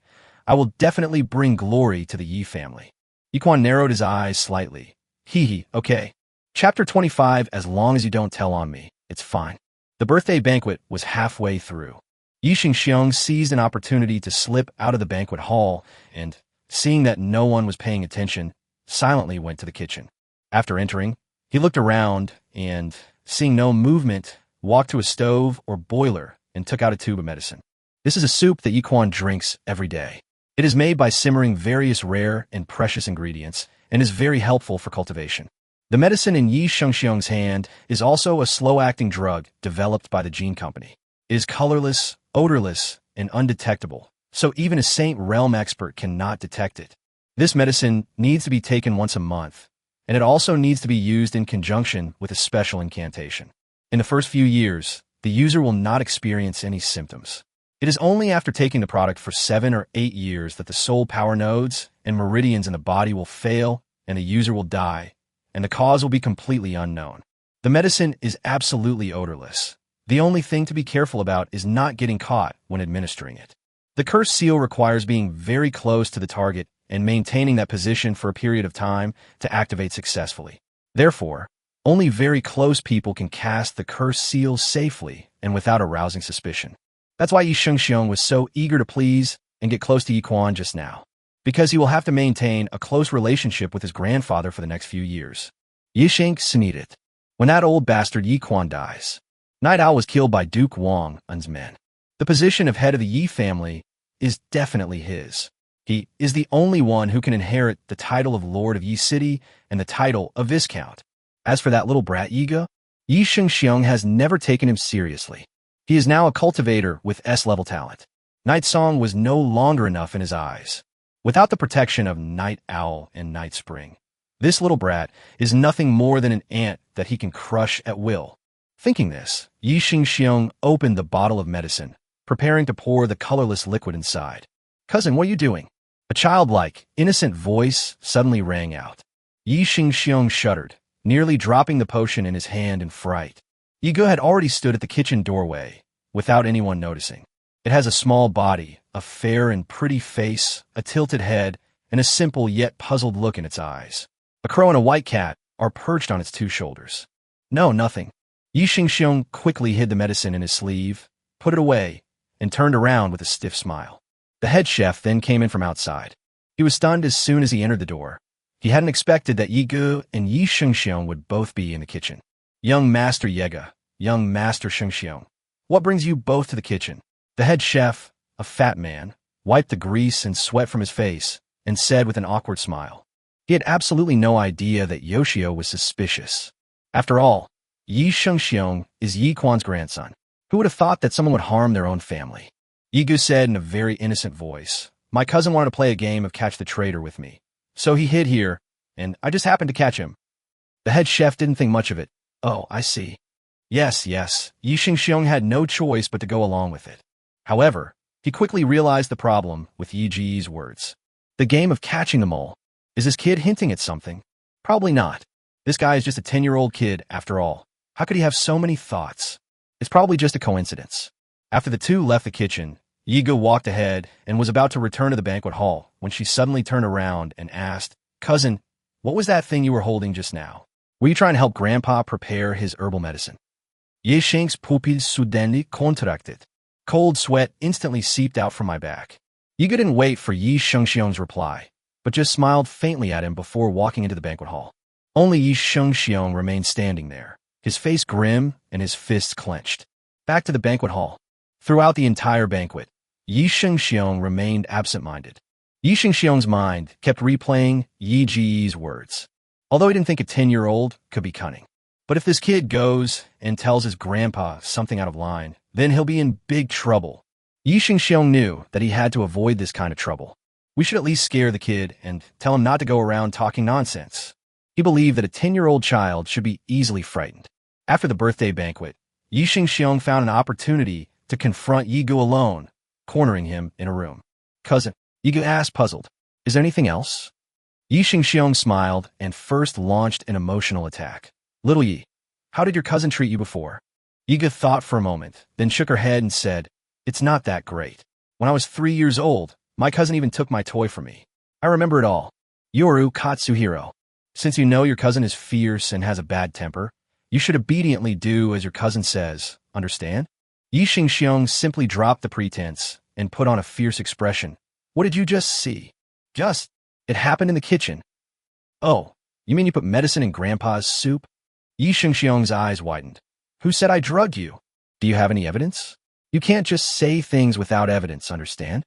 I will definitely bring glory to the Yi family. Yi Quan narrowed his eyes slightly. Hee, okay. Chapter 25, as long as you don't tell on me, it's fine. The birthday banquet was halfway through. Yi Shengxiong seized an opportunity to slip out of the banquet hall and, seeing that no one was paying attention, silently went to the kitchen. After entering, he looked around and, seeing no movement, walked to a stove or boiler and took out a tube of medicine. This is a soup that Yi Quan drinks every day. It is made by simmering various rare and precious ingredients and is very helpful for cultivation. The medicine in Yi Shengxiong's hand is also a slow-acting drug developed by the Gene Company. It is colorless, odorless, and undetectable, so even a Saint Realm expert cannot detect it. This medicine needs to be taken once a month, and it also needs to be used in conjunction with a special incantation. In the first few years, the user will not experience any symptoms. It is only after taking the product for 7 or 8 years that the soul power nodes and meridians in the body will fail and the user will die, and the cause will be completely unknown. The medicine is absolutely odorless. The only thing to be careful about is not getting caught when administering it. The curse seal requires being very close to the target and maintaining that position for a period of time to activate successfully. Therefore, only very close people can cast the curse seal safely and without arousing suspicion. That's why Yi Shengxiong was so eager to please and get close to Yi Quan just now, because he will have to maintain a close relationship with his grandfather for the next few years. Yi Shengxiong. When that old bastard Yi Quan dies, Night Owl was killed by Duke Wang Un's men. The position of head of the Yi family is definitely his. He is the only one who can inherit the title of Lord of Yi City and the title of Viscount. As for that little brat Yiga, Yi Shengxiong has never taken him seriously. He is now a cultivator with S-level talent. Night Song was no longer enough in his eyes. Without the protection of Night Owl and Night Spring, this little brat is nothing more than an ant that he can crush at will. Thinking this, Yi Shengxiong opened the bottle of medicine, preparing to pour the colorless liquid inside. "Cousin, what are you doing?" A childlike, innocent voice suddenly rang out. Yi Shengxiong shuddered, nearly dropping the potion in his hand in fright. Yiga had already stood at the kitchen doorway, without anyone noticing. It has a small body, a fair and pretty face, a tilted head, and a simple yet puzzled look in its eyes. A crow and a white cat are perched on its 2 shoulders. "No, nothing." Yi Shengxiong quickly hid the medicine in his sleeve, put it away, and turned around with a stiff smile. The head chef then came in from outside. He was stunned as soon as he entered the door. He hadn't expected that Yi Gu and Yi Shengxiong would both be in the kitchen. "Young Master Yega, young Master Shengxiong, what brings you both to the kitchen?" The head chef, a fat man, wiped the grease and sweat from his face and said with an awkward smile. He had absolutely no idea that Yoshio was suspicious. After all, Yi Shengxiong is Yi Quan's grandson. Who would have thought that someone would harm their own family? Yi Gu said in a very innocent voice, "My cousin wanted to play a game of catch the traitor with me. So he hid here, and I just happened to catch him." The head chef didn't think much of it. "Oh, I see." Yes. Yi Shengxiong had no choice but to go along with it. However, he quickly realized the problem with Yi Ji's words. The game of catching the mole. Is this kid hinting at something? Probably not. This guy is just a 10-year-old kid, after all. How could he have so many thoughts? It's probably just a coincidence. After the two left the kitchen, Yiga walked ahead and was about to return to the banquet hall when she suddenly turned around and asked, "Cousin, what was that thing you were holding just now? Were you trying to help Grandpa prepare his herbal medicine?" Ye Sheng's pupils suddenly contracted. Cold sweat instantly seeped out from my back. Yiga didn't wait for Yi Shengxiong's reply, but just smiled faintly at him before walking into the banquet hall. Only Yi Shengxiong remained standing there, his face grim and his fists clenched. Back to the banquet hall. Throughout the entire banquet, Yi Shengxiong remained absent-minded. Yi Shengxiong's mind kept replaying Yi Ji's words, although he didn't think a 10-year-old could be cunning. But if this kid goes and tells his grandpa something out of line, then he'll be in big trouble. Yi Shengxiong knew that he had to avoid this kind of trouble. We should at least scare the kid and tell him not to go around talking nonsense. He believed that a 10-year-old child should be easily frightened. After the birthday banquet, Yi Shengxiong found an opportunity to confront Yi Gu alone, cornering him in a room. "Cousin," Yi Gu asked, puzzled, "is there anything else?" Yi Shengxiong smiled and first launched an emotional attack. "Little Yi, how did your cousin treat you before?" Yi Gu thought for a moment, then shook her head and said, "It's not that great. When I was 3 years old, my cousin even took my toy from me. I remember it all. Yoru Katsuhiro. Since you know your cousin is fierce and has a bad temper, you should obediently do as your cousin says, understand?" Yi Shengxiong simply dropped the pretense and put on a fierce expression. "What did you just see?" It happened in the kitchen." "Oh, you mean you put medicine in Grandpa's soup?" Yi Shengxiong's eyes widened. "Who said I drugged you? Do you have any evidence?" You can't just say things without evidence, understand?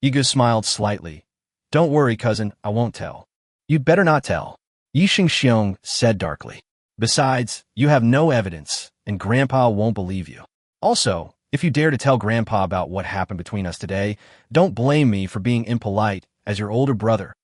Ego smiled slightly. Don't worry, cousin, I won't tell. You'd better not tell. Yi Xingxiong said darkly. Besides, you have no evidence, and Grandpa won't believe you. Also, if you dare to tell Grandpa about what happened between us today, don't blame me for being impolite as your older brother.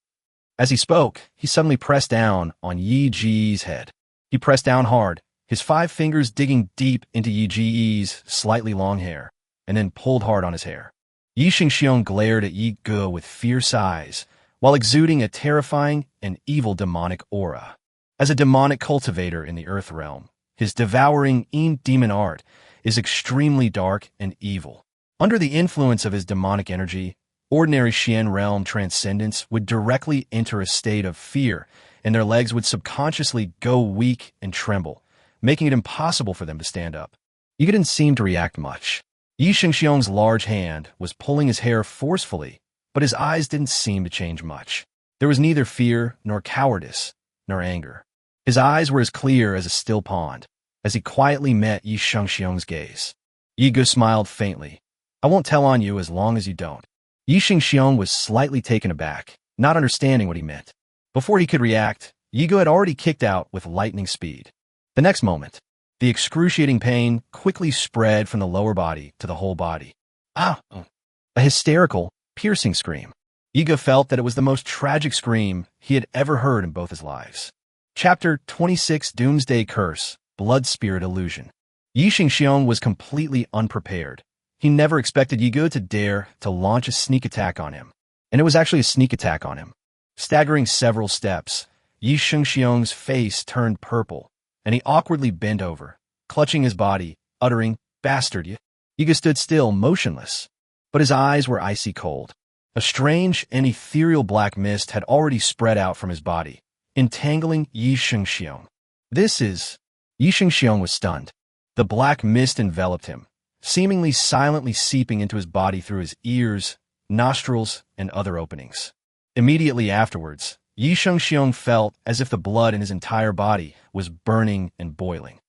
As he spoke, he suddenly pressed down on Yi Ji's head. He pressed down hard, his 5 fingers digging deep into Yi Ji's slightly long hair, and then pulled hard on his hair. Yi Xingxiong glared at Yi Ge with fierce eyes, while exuding a terrifying and evil demonic aura. As a demonic cultivator in the Earth realm, his devouring demon art is extremely dark and evil. Under the influence of his demonic energy, ordinary Xian realm transcendents would directly enter a state of fear, and their legs would subconsciously go weak and tremble, making it impossible for them to stand up. He didn't seem to react much. Yi Xingxiong's large hand was pulling his hair forcefully, but his eyes didn't seem to change much. There was neither fear, nor cowardice, nor anger. His eyes were as clear as a still pond, as he quietly met Yi Xingxiong's gaze. Yi Ge smiled faintly. I won't tell on you as long as you don't. Yi Xingxiong was slightly taken aback, not understanding what he meant. Before he could react, Yi Ge had already kicked out with lightning speed. The next moment, the excruciating pain quickly spread from the lower body to the whole body. A hysterical, piercing scream. Yi Ge felt that it was the most tragic scream he had ever heard in both his lives. Chapter 26 Doomsday Curse, Blood Spirit Illusion. Yi Xingxiong was completely unprepared. He never expected Yi Ge to dare to launch a sneak attack on him. And it was actually a sneak attack on him. Staggering several steps, Yi Xingxiong's face turned purple, and he awkwardly bent over, clutching his body, uttering, "Bastard, you." Yi Ge stood still, motionless, but his eyes were icy cold. A strange and ethereal black mist had already spread out from his body, entangling Yi Xingxiong. Yi Xingxiong was stunned. The black mist enveloped him, seemingly silently seeping into his body through his ears, nostrils, and other openings. Immediately afterwards, Yi Xingxiong felt as if the blood in his entire body was burning and boiling.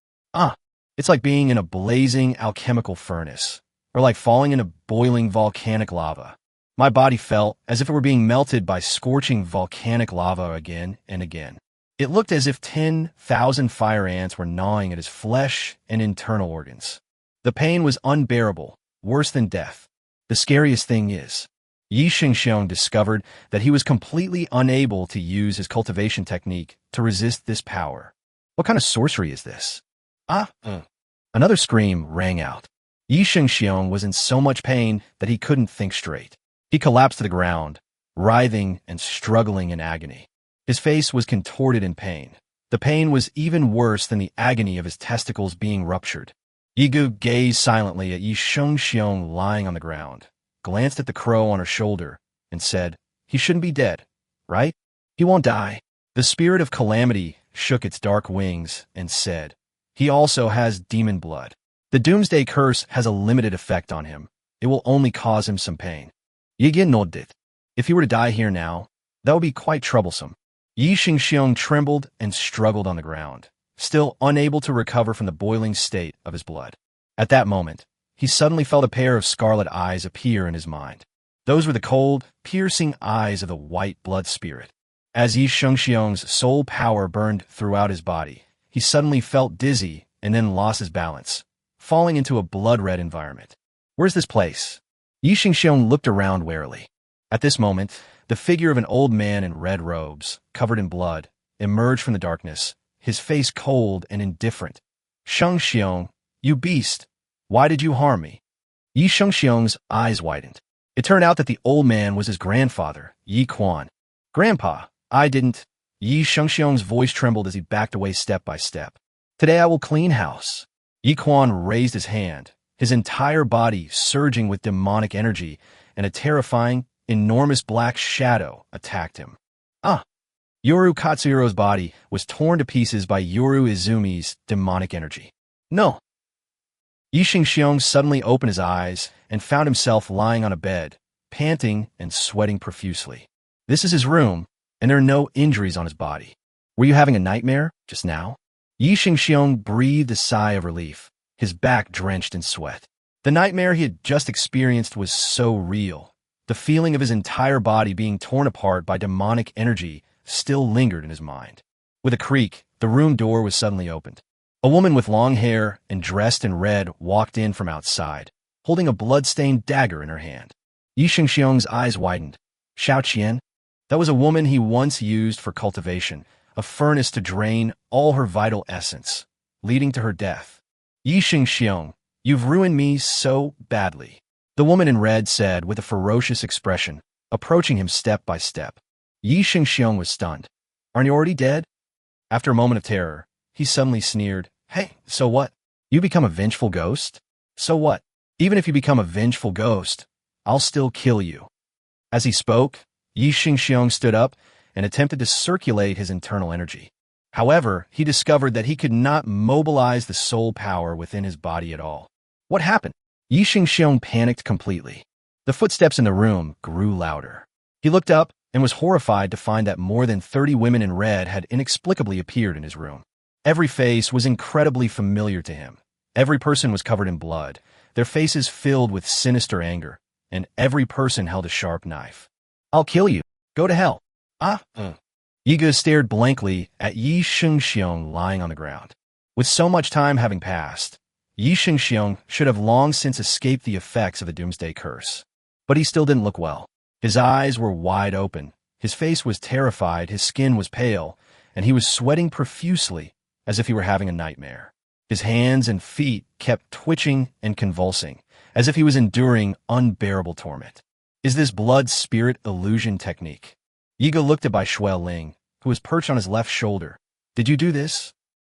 It's like being in a blazing alchemical furnace, or like falling into boiling volcanic lava. My body felt as if it were being melted by scorching volcanic lava again and again. It looked as if 10,000 fire ants were gnawing at his flesh and internal organs. The pain was unbearable, worse than death. The scariest thing is, Yi Xingxiong discovered that he was completely unable to use his cultivation technique to resist this power. What kind of sorcery is this? Another scream rang out. Yi Xingxiong was in so much pain that he couldn't think straight. He collapsed to the ground, writhing and struggling in agony. His face was contorted in pain. The pain was even worse than the agony of his testicles being ruptured. Yi Ge gazed silently at Yi Xingxiong lying on the ground, glanced at the crow on her shoulder, and said, "He shouldn't be dead, right? He won't die." The spirit of calamity shook its dark wings and said, "He also has demon blood. The doomsday curse has a limited effect on him. It will only cause him some pain." Yi Ge nodded. If he were to die here now, that would be quite troublesome. Yi Xingxiong trembled and struggled on the ground, still unable to recover from the boiling state of his blood. At that moment, he suddenly felt a pair of scarlet eyes appear in his mind. Those were the cold, piercing eyes of the white blood spirit. As Yi Xingxiong's soul power burned throughout his body, he suddenly felt dizzy and then lost his balance, falling into a blood-red environment. Where's this place? Yi Xingxiong looked around warily. At this moment, the figure of an old man in red robes, covered in blood, emerged from the darkness, his face cold and indifferent. "Xingxiong, you beast! Why did you harm me?" Yi Xingxiong's eyes widened. It turned out that the old man was his grandfather, Yi Quan. "Grandpa, I didn't." Yi Xingxiong's voice trembled as he backed away step by step. "Today I will clean house." Yi Quan raised his hand, his entire body surging with demonic energy, and a terrifying, enormous black shadow attacked him. Yoru Katsuhiro's body was torn to pieces by Yoru Izumi's demonic energy. "No!" Yi Xingxiong suddenly opened his eyes and found himself lying on a bed, panting and sweating profusely. This is his room, and there are no injuries on his body. Were you having a nightmare just now? Yi Xingxiong breathed a sigh of relief, his back drenched in sweat. The nightmare he had just experienced was so real. The feeling of his entire body being torn apart by demonic energy still lingered in his mind. With a creak, the room door was suddenly opened. A woman with long hair and dressed in red walked in from outside, holding a blood-stained dagger in her hand. Yi Shengxiong's eyes widened. Xiao Qian? That was a woman he once used for cultivation, a furnace to drain all her vital essence, leading to her death. Yi Shengxiong, you've ruined me so badly, the woman in red said with a ferocious expression, approaching him step by step. Yi Shengxiong was stunned. Aren't you already dead? After a moment of terror, he suddenly sneered, Hey, so what? You become a vengeful ghost? So what? Even if you become a vengeful ghost, I'll still kill you. As he spoke, Yi Shengxiong stood up and attempted to circulate his internal energy. However, he discovered that he could not mobilize the soul power within his body at all. What happened? Yi Shengxiong panicked completely. The footsteps in the room grew louder. He looked up and was horrified to find that more than 30 women in red had inexplicably appeared in his room. Every face was incredibly familiar to him. Every person was covered in blood, their faces filled with sinister anger, and every person held a sharp knife. I'll kill you. Go to hell. Yiga stared blankly at Yi Shengxiong lying on the ground. With so much time having passed, Yi Shengxiong should have long since escaped the effects of the Doomsday Curse. But he still didn't look well. His eyes were wide open, his face was terrified, his skin was pale, and he was sweating profusely as if he were having a nightmare. His hands and feet kept twitching and convulsing, as if he was enduring unbearable torment. Is this blood-spirit illusion technique? Yiga looked at Bai Shueling, who was perched on his left shoulder. Did you do this?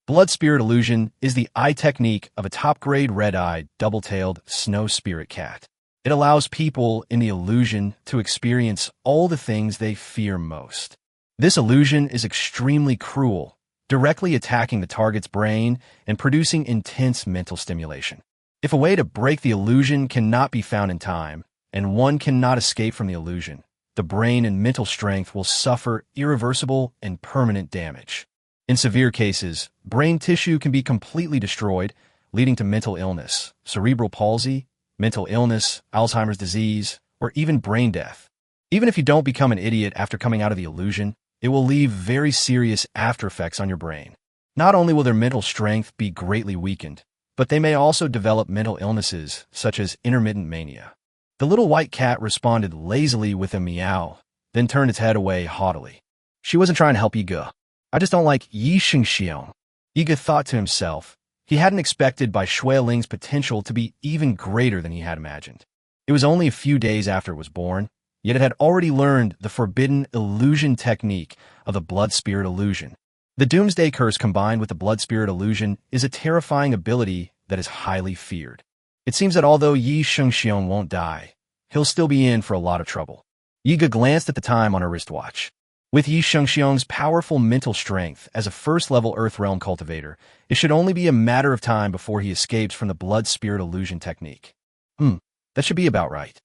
Blood-spirit illusion is the eye technique of a top-grade red-eyed, double-tailed snow spirit cat. It allows people in the illusion to experience all the things they fear most. This illusion is extremely cruel, directly attacking the target's brain and producing intense mental stimulation. If a way to break the illusion cannot be found in time, and one cannot escape from the illusion, the brain and mental strength will suffer irreversible and permanent damage. In severe cases, brain tissue can be completely destroyed, leading to mental illness, cerebral palsy, mental illness, Alzheimer's disease, or even brain death. Even if you don't become an idiot after coming out of the illusion, it will leave very serious after-effects on your brain. Not only will their mental strength be greatly weakened, but they may also develop mental illnesses such as intermittent mania. The little white cat responded lazily with a meow, then turned its head away haughtily. She wasn't trying to help Yiga. I just don't like Yi Shengxiong. Yiga thought to himself. He hadn't expected Bai Shueling's potential to be even greater than he had imagined. It was only a few days after it was born, yet it had already learned the forbidden illusion technique of the blood spirit illusion. The Doomsday Curse combined with the blood spirit illusion is a terrifying ability that is highly feared. It seems that although Yi Shengxiong won't die, he'll still be in for a lot of trouble. Yiga glanced at the time on her wristwatch. With Yi Shengxiong's powerful mental strength as a first-level Earth Realm cultivator, it should only be a matter of time before he escapes from the blood spirit illusion technique. That should be about right.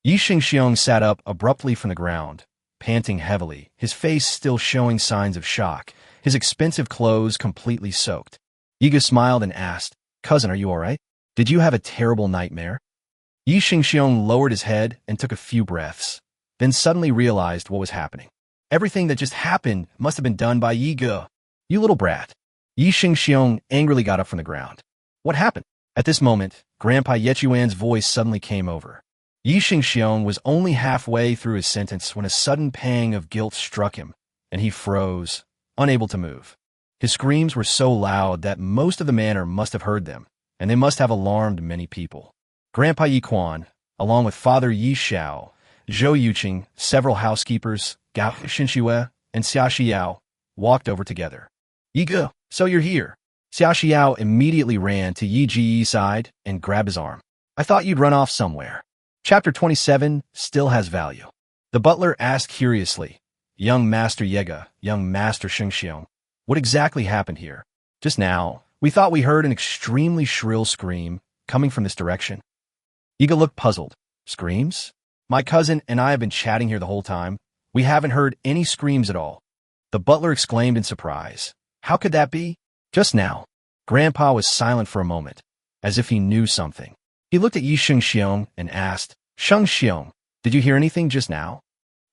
Yi Shengxiong sat up abruptly from the ground, panting heavily, his face still showing signs of shock, his expensive clothes completely soaked. Yiga smiled and asked, Cousin, are you all right? Did you have a terrible nightmare? Yi Shengxiong lowered his head and took a few breaths, then suddenly realized what was happening. Everything that just happened must have been done by Yiga. You little brat. Yi Shengxiong angrily got up from the ground. What happened? At this moment, Grandpa Yechuan's voice suddenly came over. Yi Shengxiong was only halfway through his sentence when a sudden pang of guilt struck him, and he froze, unable to move. His screams were so loud that most of the manor must have heard them, and they must have alarmed many people. Grandpa Yi Quan, along with Father Yi Xiao, Zhou Yuqing, several housekeepers, Gao Xinxue, and Xia Xiao, walked over together. Yiga, so you're here. Xia Xiao immediately ran to Yi Ji's side and grabbed his arm. I thought you'd run off somewhere. Chapter 27 still has value. The butler asked curiously, Young Master Yiga, Young Master Shengxiong, what exactly happened here? Just now, we thought we heard an extremely shrill scream coming from this direction. Yiga looked puzzled. Screams? My cousin and I have been chatting here the whole time. We haven't heard any screams at all. The butler exclaimed in surprise. How could that be? Just now. Grandpa was silent for a moment. as if he knew something. He looked at Yi Shengxiong and asked, Shengxiong, did you hear anything just now?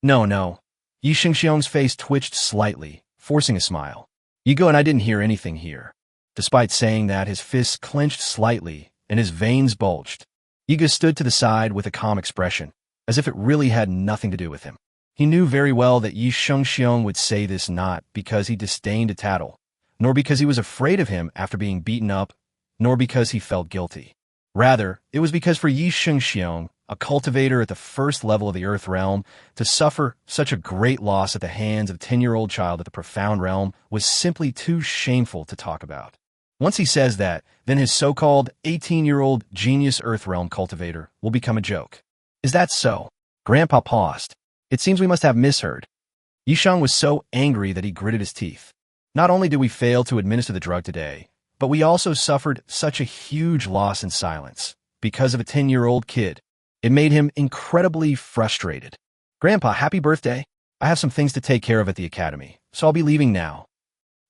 No. Yi Shengxiong's face twitched slightly, forcing a smile. Yigo and I didn't hear anything here. Despite saying that, his fists clenched slightly and his veins bulged. Yigo stood to the side with a calm expression, as if it really had nothing to do with him. He knew very well that Yi Shengxiong would say this not because he disdained a tattle, nor because he was afraid of him after being beaten up, nor because he felt guilty. Rather, it was because for Yi Shengxiong, a cultivator at the first level of the Earth realm, to suffer such a great loss at the hands of a 10-year-old child at the profound realm was simply too shameful to talk about. Once he says that, then his so-called 18-year-old genius Earth realm cultivator will become a joke. Is that so? Grandpa paused. It seems we must have misheard. Yisheng was so angry that he gritted his teeth. Not only did we fail to administer the drug today, but we also suffered such a huge loss in silence because of a 10-year-old kid. It made him incredibly frustrated. Grandpa, happy birthday. I have some things to take care of at the academy, so I'll be leaving now.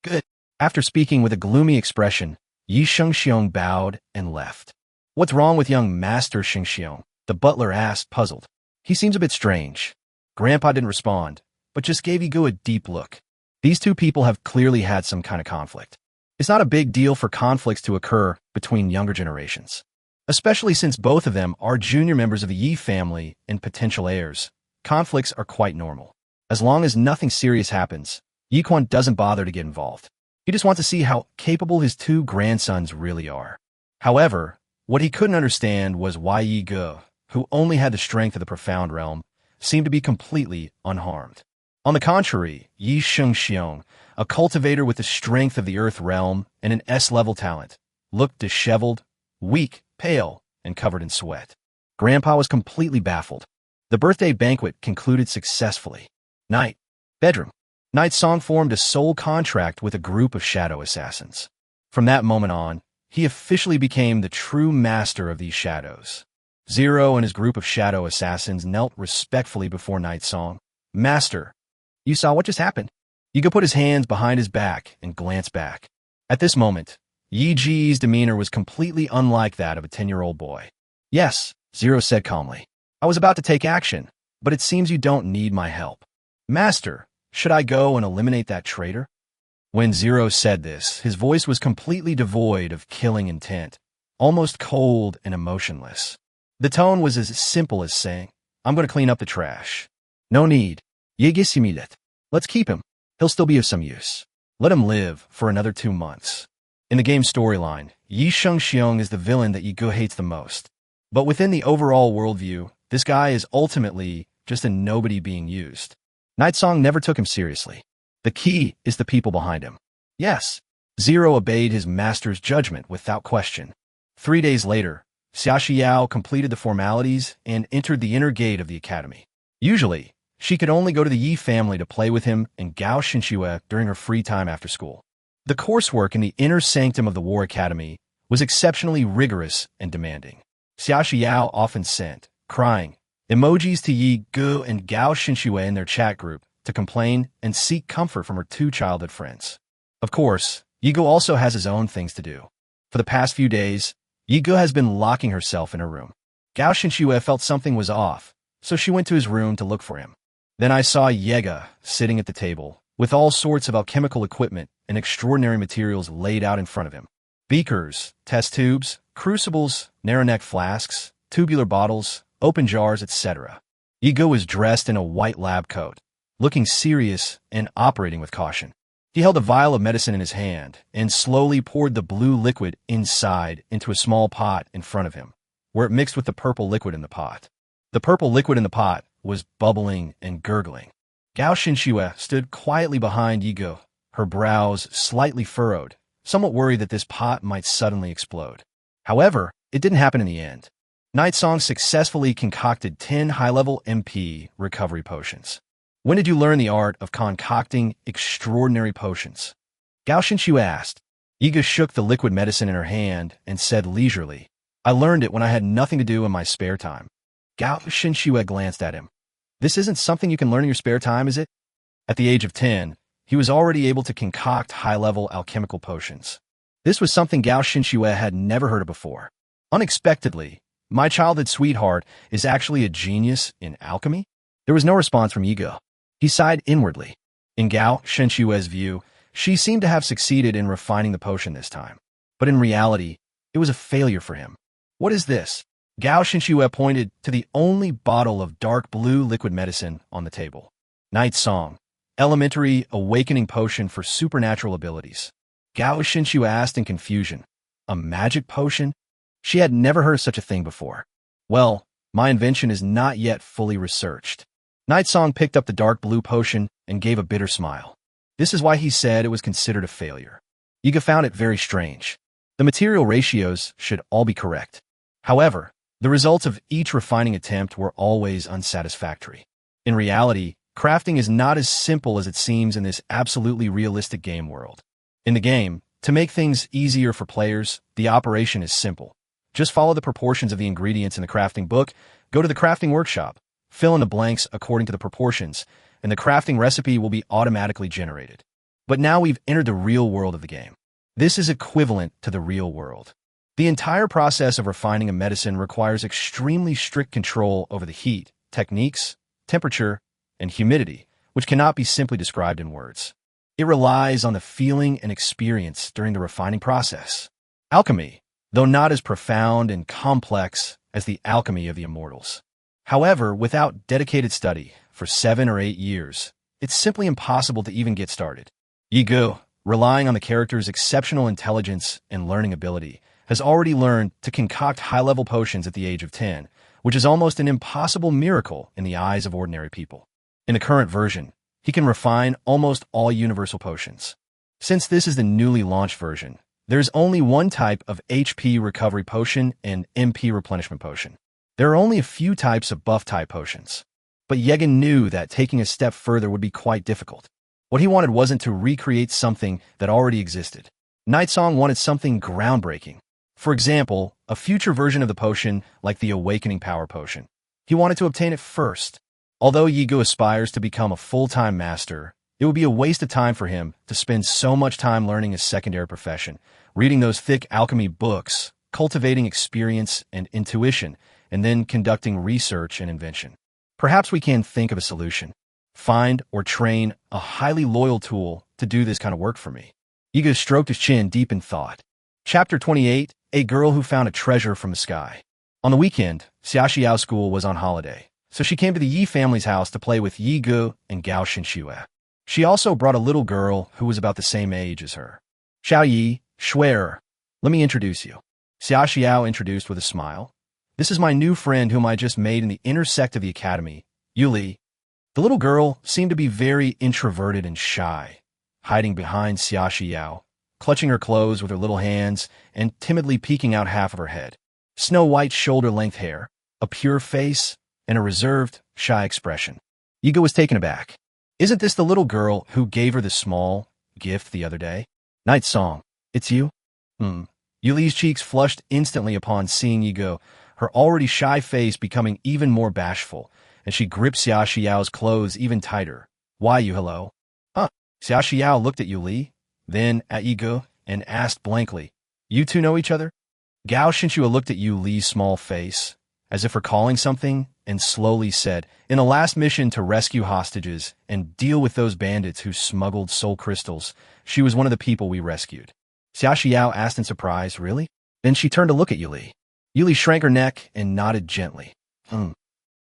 Good. After speaking with a gloomy expression, Yi Shengxiong bowed and left. What's wrong with young Master Shengxiong? The butler asked, puzzled. He seems a bit strange. Grandpa didn't respond, but just gave Yigo a deep look. These two people have clearly had some kind of conflict. It's not a big deal for conflicts to occur between younger generations, especially since both of them are junior members of the Yi family and potential heirs. Conflicts are quite normal. As long as nothing serious happens, Yi Quan doesn't bother to get involved. He just wants to see how capable his two grandsons really are. However, what he couldn't understand was why Yi Ge, who only had the strength of the profound realm, seemed to be completely unharmed. On the contrary, Yi Shengxiong, a cultivator with the strength of the Earth realm and an S-level talent, looked disheveled, weak, pale, and covered in sweat. Grandpa was completely baffled. The birthday banquet concluded successfully. Night. Bedroom. Night Song formed a soul contract with a group of shadow assassins. From that moment on, he officially became the true master of these shadows. Zero and his group of shadow assassins knelt respectfully before Night Song. Master, you saw what just happened? Yigo put his hands behind his back and glanced back. At this moment, Yi Ji's demeanor was completely unlike that of a 10-year-old boy. Yes, Zero said calmly. I was about to take action, but it seems you don't need my help. Master, should I go and eliminate that traitor? When Zero said this, his voice was completely devoid of killing intent, almost cold and emotionless. The tone was as simple as saying, I'm going to clean up the trash. No need. Yigisimulet. Let's keep him. He'll still be of some use. Let him live for another 2 months. In the game's storyline, Yi Shengxiong is the villain that Yigo hates the most. But within the overall worldview, this guy is ultimately just a nobody being used. Night Song never took him seriously. The key is the people behind him. Yes, Zero obeyed his master's judgment without question. 3 days later, Xia Xiao completed the formalities and entered the inner gate of the academy. Usually, she could only go to the Yi family to play with him and Gao Xinxue during her free time after school. The coursework in the inner sanctum of the War Academy was exceptionally rigorous and demanding. Xia Xiao often sent, crying, emojis to Yi Ge and Gao Xinxue in their chat group to complain and seek comfort from her two childhood friends. Of course, Yi Ge also has his own things to do. For the past few days, Yi Ge has been locking herself in her room. Gao Xinxue felt something was off, so she went to his room to look for him. Then I saw Yega sitting at the table, with all sorts of alchemical equipment and extraordinary materials laid out in front of him. Beakers, test tubes, crucibles, narrow-neck flasks, tubular bottles, open jars, etc. Yi Ge was dressed in a white lab coat, looking serious and operating with caution. He held a vial of medicine in his hand and slowly poured the blue liquid inside into a small pot in front of him, where it mixed with the purple liquid in the pot. The purple liquid in the pot was bubbling and gurgling. Gao Xinxue stood quietly behind Yi Ge, her brows slightly furrowed, somewhat worried that this pot might suddenly explode. However, it didn't happen in the end. Night Song successfully concocted 10 high-level MP recovery potions. When did you learn the art of concocting extraordinary potions? Gao Xinxue asked. Yi Ge shook the liquid medicine in her hand and said leisurely, I learned it when I had nothing to do in my spare time. Gao Xinxue glanced at him. This isn't something you can learn in your spare time, is it? At the age of 10, he was already able to concoct high-level alchemical potions. This was something Gao Xinxue had never heard of before. Unexpectedly, my childhood sweetheart is actually a genius in alchemy? There was no response from Yigo. He sighed inwardly. In Gao Xinxue's view, she seemed to have succeeded in refining the potion this time. But in reality, it was a failure for him. What is this? Gao Xinxue pointed to the only bottle of dark blue liquid medicine on the table. Night Song, elementary awakening potion for supernatural abilities. Gao Xinxue asked in confusion. A magic potion? She had never heard of such a thing before. Well, my invention is not yet fully researched. Night Song picked up the dark blue potion and gave a bitter smile. This is why he said it was considered a failure. Yiga found it very strange. The material ratios should all be correct. However, the results of each refining attempt were always unsatisfactory. In reality, crafting is not as simple as it seems in this absolutely realistic game world. In the game, to make things easier for players, the operation is simple. Just follow the proportions of the ingredients in the crafting book, go to the crafting workshop, fill in the blanks according to the proportions, and the crafting recipe will be automatically generated. But now we've entered the real world of the game. This is equivalent to the real world. The entire process of refining a medicine requires extremely strict control over the heat, techniques, temperature, and humidity, which cannot be simply described in words. It relies on the feeling and experience during the refining process. Alchemy, though not as profound and complex as the alchemy of the immortals. However, without dedicated study for 7 or 8 years, it's simply impossible to even get started. Yigu, relying on the character's exceptional intelligence and learning ability, has already learned to concoct high-level potions at the age of 10, which is almost an impossible miracle in the eyes of ordinary people. In the current version, he can refine almost all universal potions. Since this is the newly launched version, there's only one type of HP recovery potion and MP replenishment potion. There are only a few types of buff-type potions. But Yegan knew that taking a step further would be quite difficult. What he wanted wasn't to recreate something that already existed. Night Song wanted something groundbreaking. For example, a future version of the potion like the Awakening Power Potion. He wanted to obtain it first. Although Yigu aspires to become a full-time master, it would be a waste of time for him to spend so much time learning a secondary profession, reading those thick alchemy books, cultivating experience and intuition, and then conducting research and invention. Perhaps we can think of a solution. Find or train a highly loyal tool to do this kind of work for me. Yigu stroked his chin deep in thought. Chapter 28, A Girl Who Found a Treasure from the Sky. On the weekend, Xiaoxiao School was on holiday, so she came to the Yi family's house to play with Yigu and Gao Xinxue. She also brought a little girl who was about the same age as her. Xiao Yi, Shuer, let me introduce you. Xiaoxiao introduced with a smile. This is my new friend whom I just made in the inner sect of the academy, Yuli. The little girl seemed to be very introverted and shy, hiding behind Xiaoxiao, clutching her clothes with her little hands and timidly peeking out half of her head. Snow-white shoulder-length hair, a pure face, and a reserved, shy expression. Yiga was taken aback. Isn't this the little girl who gave her the small gift the other day? Night Song, it's you? Yuli's cheeks flushed instantly upon seeing Yigo, her already shy face becoming even more bashful, and she gripped Xiaoxiao's clothes even tighter. Why you hello? Huh? Xiaoxiao looked at Yuli, then at Yigo, and asked blankly, You two know each other? Gao Xinxue looked at Yuli's small face, as if recalling something, and slowly said, In a last mission to rescue hostages and deal with those bandits who smuggled soul crystals, she was one of the people we rescued. Xiaoxiao asked in surprise, Really? Then she turned to look at Yuli. Yuli shrank her neck and nodded gently.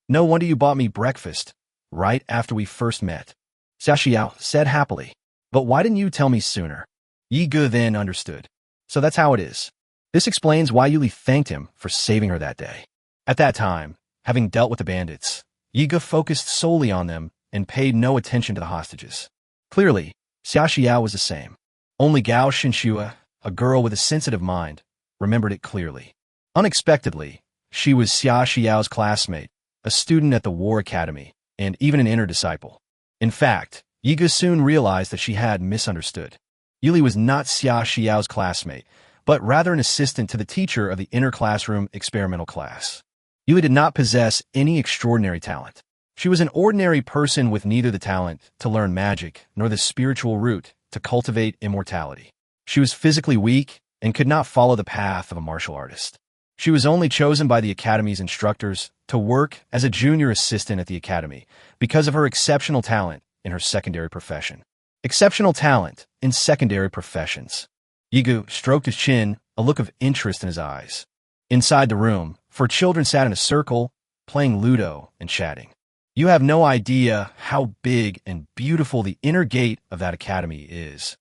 No wonder you bought me breakfast, right after we first met. Xiaoxiao said happily. But why didn't you tell me sooner? Yigu then understood. So that's how it is. This explains why Yuli thanked him for saving her that day. At that time, having dealt with the bandits, Yigu focused solely on them and paid no attention to the hostages. Clearly, Xiaoxiao was the same. Only Gao Xinxue, a girl with a sensitive mind, remembered it clearly. Unexpectedly, she was Xiaoxiao's classmate, a student at the War Academy, and even an inner disciple. In fact, Yiga soon realized that she had misunderstood. Yuli was not Xiaoxiao's classmate, but rather an assistant to the teacher of the inner classroom experimental class. Yuli did not possess any extraordinary talent. She was an ordinary person with neither the talent to learn magic nor the spiritual root to cultivate immortality. She was physically weak and could not follow the path of a martial artist. She was only chosen by the Academy's instructors to work as a junior assistant at the Academy because of her exceptional talent in her secondary profession. Exceptional talent in secondary professions. Yigu stroked his chin, a look of interest in his eyes. Inside the room, 4 children sat in a circle, playing Ludo and chatting. You have no idea how big and beautiful the inner gate of that academy is.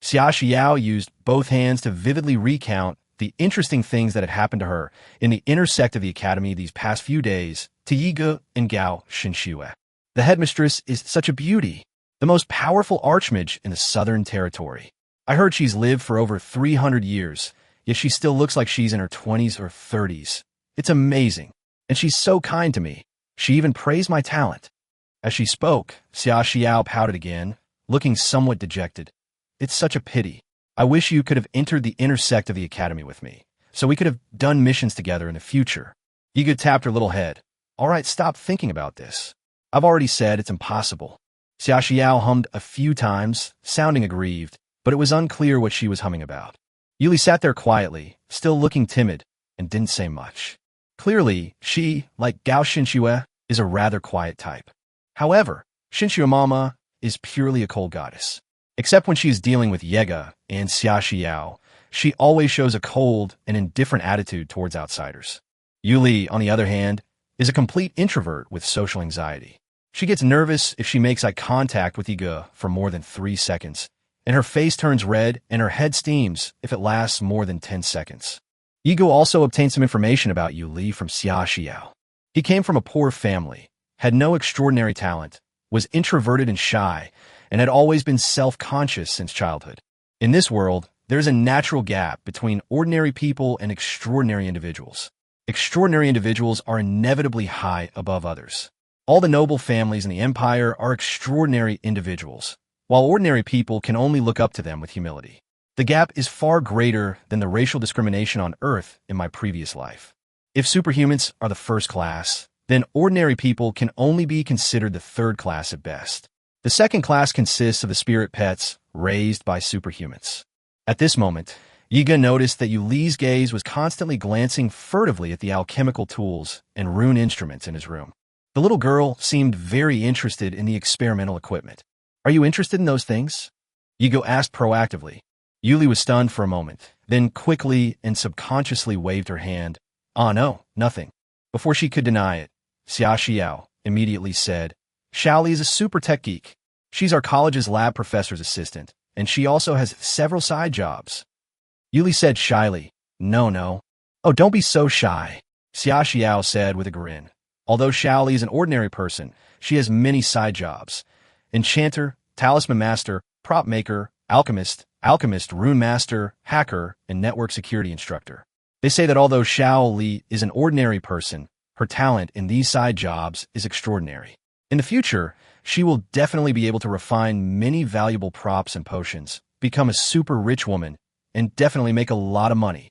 Xia Xiao used both hands to vividly recount the interesting things that had happened to her in the inner sect of the academy these past few days to Yigu and Gao Xinxue. The headmistress is such a beauty, the most powerful archmage in the Southern Territory. I heard she's lived for over 300 years, yet she still looks like she's in her 20s or 30s. It's amazing, and she's so kind to me. She even praised my talent. As she spoke, Xia Xiao pouted again, looking somewhat dejected. It's such a pity. I wish you could have entered the inner sect of the academy with me, so we could have done missions together in the future. Yigu tapped her little head. All right, stop thinking about this. I've already said it's impossible. Xia Xiao hummed a few times, sounding aggrieved, but it was unclear what she was humming about. Yuli sat there quietly, still looking timid, and didn't say much. Clearly, she, like Gao Xinxue, is a rather quiet type. However, Xinxue Mama is purely a cold goddess. Except when she is dealing with Yega and Xia Xiao, she always shows a cold and indifferent attitude towards outsiders. Yuli, on the other hand, is a complete introvert with social anxiety. She gets nervous if she makes eye contact with Yigu for more than 3 seconds, and her face turns red and her head steams if it lasts more than 10 seconds. Yigu also obtained some information about Yuli from Xia Xiao. He came from a poor family, had no extraordinary talent, was introverted and shy, and had always been self-conscious since childhood. In this world, there's a natural gap between ordinary people and extraordinary individuals. Extraordinary individuals are inevitably high above others. All the noble families in the empire are extraordinary individuals, while ordinary people can only look up to them with humility. The gap is far greater than the racial discrimination on Earth in my previous life. If superhumans are the first class, then ordinary people can only be considered the third class at best. The second class consists of the spirit pets raised by superhumans. At this moment, Yiga noticed that Yuli's gaze was constantly glancing furtively at the alchemical tools and rune instruments in his room. The little girl seemed very interested in the experimental equipment. Are you interested in those things? Yigo asked proactively. Yuli was stunned for a moment, then quickly and subconsciously waved her hand. Ah, no, nothing. Before she could deny it, Xia Xiao immediately said, Shaoli is a super tech geek. She's our college's lab professor's assistant, and she also has several side jobs. Yuli said shyly, No. Oh, don't be so shy, Xia Xiao said with a grin. Although Shaoli is an ordinary person, she has many side jobs. Enchanter, talisman master, prop maker, alchemist, rune master, hacker, and network security instructor. They say that although Shaoli is an ordinary person, her talent in these side jobs is extraordinary. In the future, she will definitely be able to refine many valuable props and potions, become a super rich woman, and definitely make a lot of money.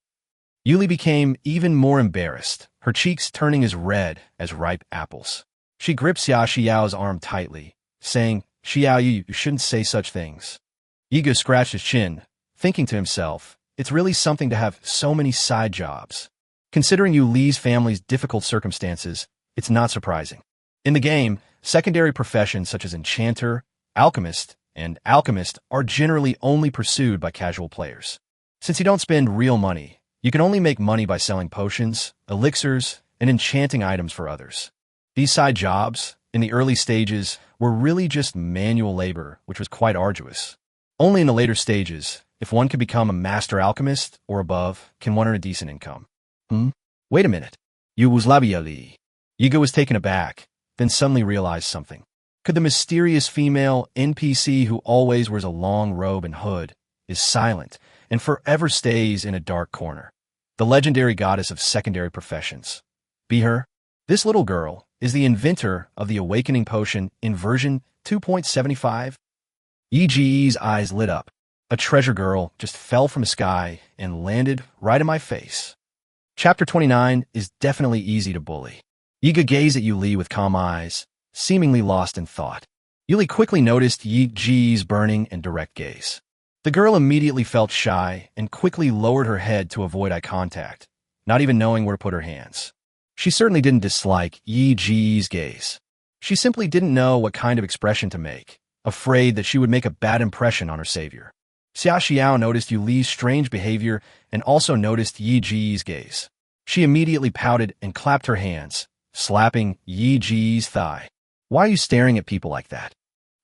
Yuli became even more embarrassed, her cheeks turning as red as ripe apples. She gripped Xia Xiao's arm tightly, saying, Xiao, you shouldn't say such things. Yiga scratched his chin, thinking to himself, it's really something to have so many side jobs. Considering Yuli's family's difficult circumstances, it's not surprising. In the game, secondary professions such as enchanter, alchemist, and alchemist are generally only pursued by casual players. Since you don't spend real money, you can only make money by selling potions, elixirs, and enchanting items for others. These side jobs, in the early stages, were really just manual labor, which was quite arduous. Only in the later stages, if one could become a master alchemist or above, can one earn a decent income. Wait a minute. You was labiali. Yiga was taken aback, then suddenly realized something. Could the mysterious female NPC who always wears a long robe and hood, is silent, and forever stays in a dark corner, the legendary goddess of secondary professions, be her? This little girl is the inventor of the awakening potion in version 2.75. EGE's eyes lit up. A treasure girl just fell from the sky and landed right in my face. Chapter 29 is definitely easy to bully. Yiga gazed at Yuli with calm eyes, seemingly lost in thought. Yuli quickly noticed Yi Ji's burning and direct gaze. The girl immediately felt shy and quickly lowered her head to avoid eye contact, not even knowing where to put her hands. She certainly didn't dislike Yi Ji's gaze. She simply didn't know what kind of expression to make, afraid that she would make a bad impression on her savior. Xia Xiao noticed Yu Li's strange behavior and also noticed Yi Ji's gaze. She immediately pouted and clapped her hands, slapping Yi Ji's thigh. Why are you staring at people like that?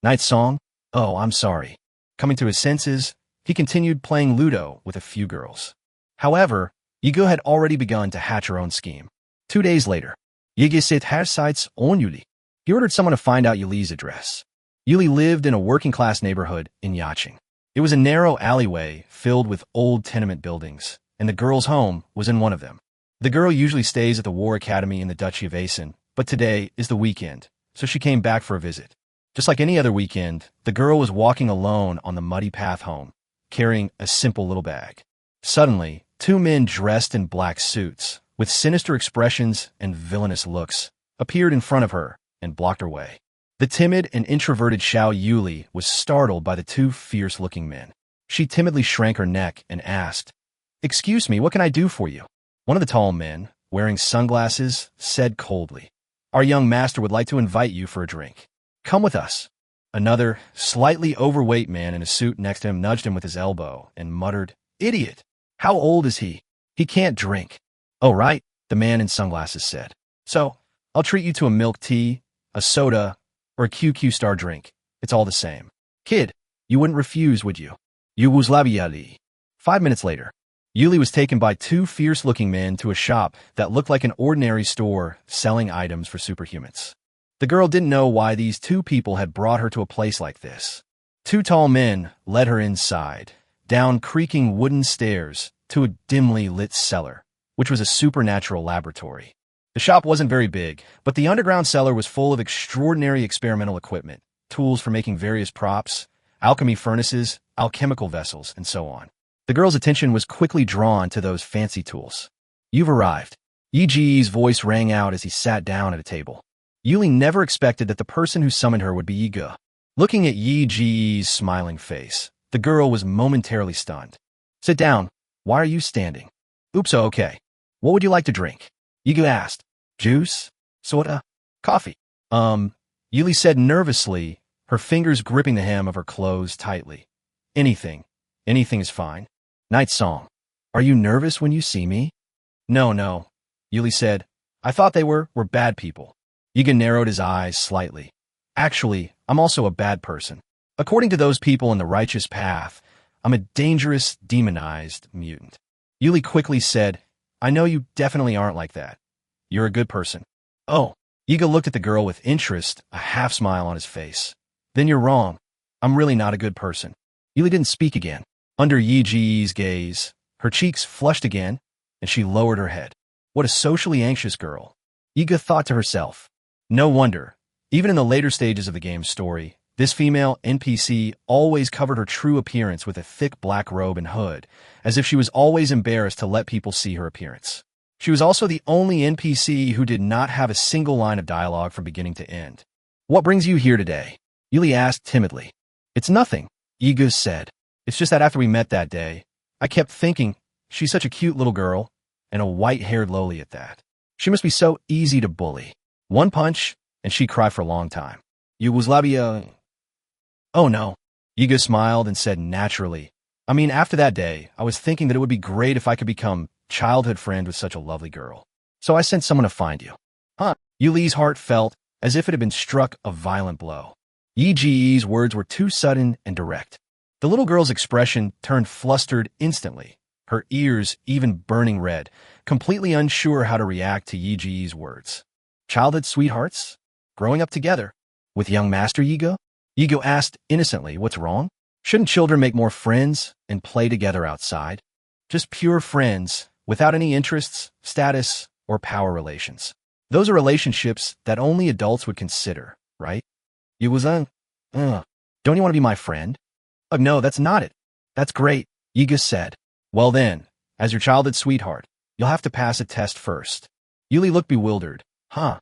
Night song? Oh, I'm sorry. Coming to his senses, he continued playing Ludo with a few girls. However, Yiga had already begun to hatch her own scheme. 2 days later, Yiga set her sights on Yuli. He ordered someone to find out Yuli's address. Yuli lived in a working-class neighborhood in Yaching. It was a narrow alleyway filled with old tenement buildings, and the girl's home was in one of them. The girl usually stays at the War Academy in the Duchy of Asen, but today is the weekend, so she came back for a visit. Just like any other weekend, the girl was walking alone on the muddy path home, carrying a simple little bag. Suddenly, 2 men dressed in black suits, with sinister expressions and villainous looks, appeared in front of her and blocked her way. The timid and introverted Xiao Yuli was startled by the 2 fierce-looking men. She timidly shrank her neck and asked, "Excuse me, what can I do for you?" One of the tall men, wearing sunglasses, said coldly, "Our young master would like to invite you for a drink. Come with us." Another, slightly overweight man in a suit next to him nudged him with his elbow and muttered, "Idiot! How old is he? He can't drink." "Oh, right," the man in sunglasses said. "So, I'll treat you to a milk tea, a soda, or a QQ star drink. It's all the same. Kid, you wouldn't refuse, would you?" Yugoslavia. 5 minutes later, Yuli was taken by 2 fierce-looking men to a shop that looked like an ordinary store selling items for superhumans. The girl didn't know why these 2 people had brought her to a place like this. 2 tall men led her inside, down creaking wooden stairs to a dimly lit cellar, which was a supernatural laboratory. The shop wasn't very big, but the underground cellar was full of extraordinary experimental equipment, tools for making various props, alchemy furnaces, alchemical vessels, and so on. The girl's attention was quickly drawn to those fancy tools. "You've arrived." Yi Ji's voice rang out as he sat down at a table. Yuli never expected that the person who summoned her would be Yiga. Looking at Yi Ji's smiling face, the girl was momentarily stunned. "Sit down. Why are you standing?" "Oops, okay. What would you like to drink?" Yiga asked. "Juice? Soda? Coffee?" Yuli said nervously, her fingers gripping the hem of her clothes tightly. "Anything. Anything is fine." Night song. "Are you nervous when you see me?" No, Yuli said. "I thought they were bad people." Yiga narrowed his eyes slightly. "Actually, I'm also a bad person. According to those people in the righteous path, I'm a dangerous, demonized mutant." Yuli quickly said, "I know you definitely aren't like that. You're a good person." "Oh." Yiga looked at the girl with interest, a half smile on his face. "Then you're wrong. I'm really not a good person." Yuli didn't speak again. Under Yi Ji's gaze, her cheeks flushed again, and she lowered her head. What a socially anxious girl. Yiga thought to herself. No wonder. Even in the later stages of the game's story, this female NPC always covered her true appearance with a thick black robe and hood, as if she was always embarrassed to let people see her appearance. She was also the only NPC who did not have a single line of dialogue from beginning to end. "What brings you here today?" Yuli asked timidly. "It's nothing," Yiga said. "It's just that after we met that day, I kept thinking, she's such a cute little girl, and a white-haired loli at that. She must be so easy to bully. One punch, and she'd cry for a long time." Yugoslavia. "Oh no." Yiga smiled and said naturally, "I mean, after that day, I was thinking that it would be great if I could become childhood friend with such a lovely girl. So I sent someone to find you." "Huh?" Yuli's heart felt as if it had been struck a violent blow. Yi Ji's words were too sudden and direct. The little girl's expression turned flustered instantly, her ears even burning red, completely unsure how to react to Yi Ji's words. "Childhood sweethearts? Growing up together? With young Master Yiga?" Yiga asked innocently, "What's wrong? Shouldn't children make more friends and play together outside? Just pure friends, without any interests, status, or power relations. Those are relationships that only adults would consider, right?" You was don't you want to be my friend?" No, that's not it." "That's great," Yiga said. "Well then, as your childhood sweetheart, you'll have to pass a test first." Yuli looked bewildered. "Huh?"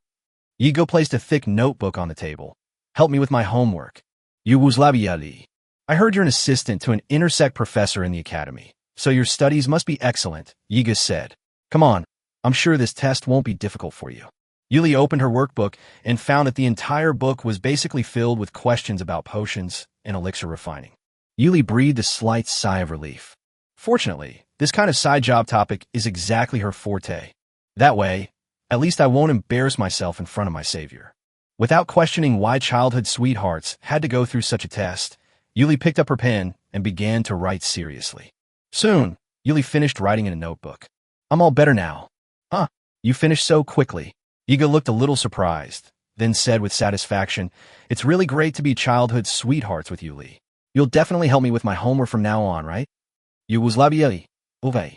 Yiga placed a thick notebook on the table. "Help me with my homework." Yugoslavia. I heard you're an assistant to an intersect professor in the academy, so your studies must be excellent, Yiga said. Come on, I'm sure this test won't be difficult for you. Yuli opened her workbook and found that the entire book was basically filled with questions about potions and elixir refining. Yuli breathed a slight sigh of relief. Fortunately, this kind of side job topic is exactly her forte. That way, at least I won't embarrass myself in front of my savior. Without questioning why childhood sweethearts had to go through such a test, Yuli picked up her pen and began to write seriously. Soon, Yuli finished writing in a notebook. I'm all better now. Huh, you finished so quickly. Yiga looked a little surprised, then said with satisfaction, It's really great to be childhood sweethearts with Yuli. You'll definitely help me with my homework from now on, right? You uzlabieli, uve.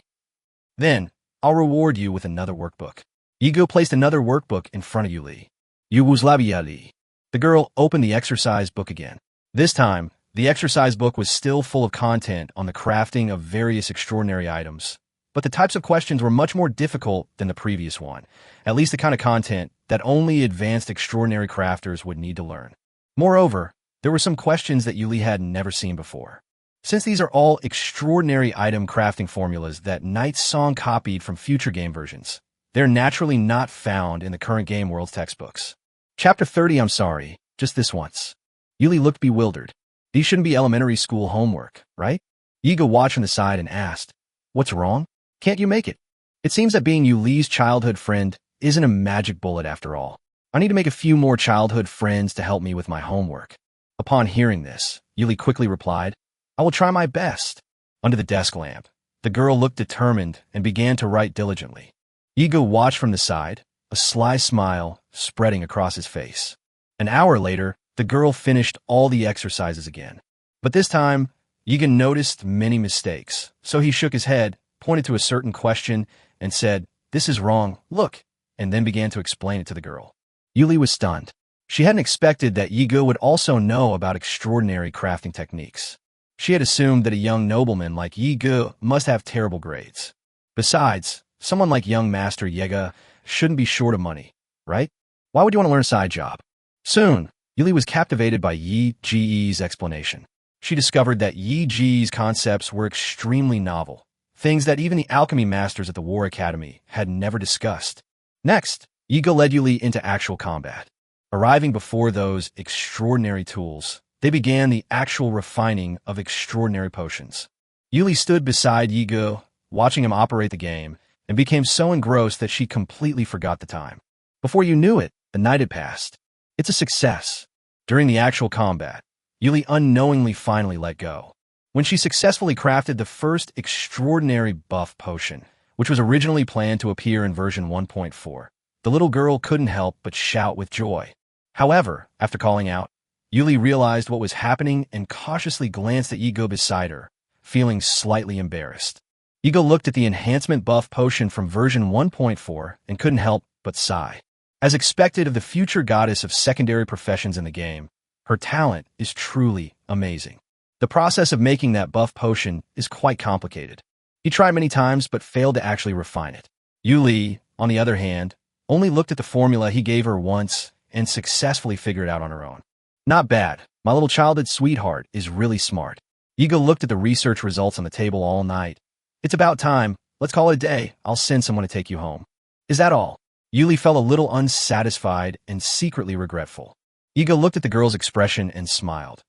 Then, I'll reward you with another workbook. Yiga placed another workbook in front of Yuli. You uzlabieli. The girl opened the exercise book again. This time, the exercise book was still full of content on the crafting of various extraordinary items, but the types of questions were much more difficult than the previous one, at least the kind of content that only advanced extraordinary crafters would need to learn. Moreover, there were some questions that Yuli had never seen before. Since these are all extraordinary item crafting formulas that Night Song copied from future game versions, they're naturally not found in the current Game World's textbooks. Chapter 30, I'm sorry, just this once. Yuli looked bewildered. These shouldn't be elementary school homework, right? Yiga watched from the side and asked, What's wrong? Can't you make it? It seems that being Yuli's childhood friend isn't a magic bullet after all. I need to make a few more childhood friends to help me with my homework. Upon hearing this, Yuli quickly replied, I will try my best. Under the desk lamp, the girl looked determined and began to write diligently. Yiga watched from the side, a sly smile spreading across his face. An hour later, the girl finished all the exercises again. But this time, Yiga noticed many mistakes, so he shook his head, pointed to a certain question, and said, This is wrong, look, and then began to explain it to the girl. Yuli was stunned. She hadn't expected that Yiga would also know about extraordinary crafting techniques. She had assumed that a young nobleman like Yiga must have terrible grades. Besides, someone like young Master Yiga shouldn't be short of money, right? Why would you want to learn a side job? Soon, Yuli was captivated by Yi Ji's explanation. She discovered that Yi Ji's concepts were extremely novel, things that even the alchemy masters at the War Academy had never discussed. Next, Yiga led Yuli into actual combat. Arriving before those extraordinary tools, they began the actual refining of extraordinary potions. Yuli stood beside Yiga, watching him operate the game, and became so engrossed that she completely forgot the time. Before you knew it, the night had passed. It's a success. During the actual combat, Yuli unknowingly finally let go. When she successfully crafted the first extraordinary buff potion, which was originally planned to appear in version 1.4, the little girl couldn't help but shout with joy. However, after calling out, Yuli realized what was happening and cautiously glanced at Yiga beside her, feeling slightly embarrassed. Yiga looked at the enhancement buff potion from version 1.4 and couldn't help but sigh. As expected of the future goddess of secondary professions in the game, her talent is truly amazing. The process of making that buff potion is quite complicated. He tried many times but failed to actually refine it. Yuli, on the other hand, only looked at the formula he gave her once and successfully figured it out on her own. Not bad. My little childhood sweetheart is really smart. Yiga looked at the research results on the table all night. It's about time. Let's call it a day. I'll send someone to take you home. Is that all? Yuli felt a little unsatisfied and secretly regretful. Yiga looked at the girl's expression and smiled.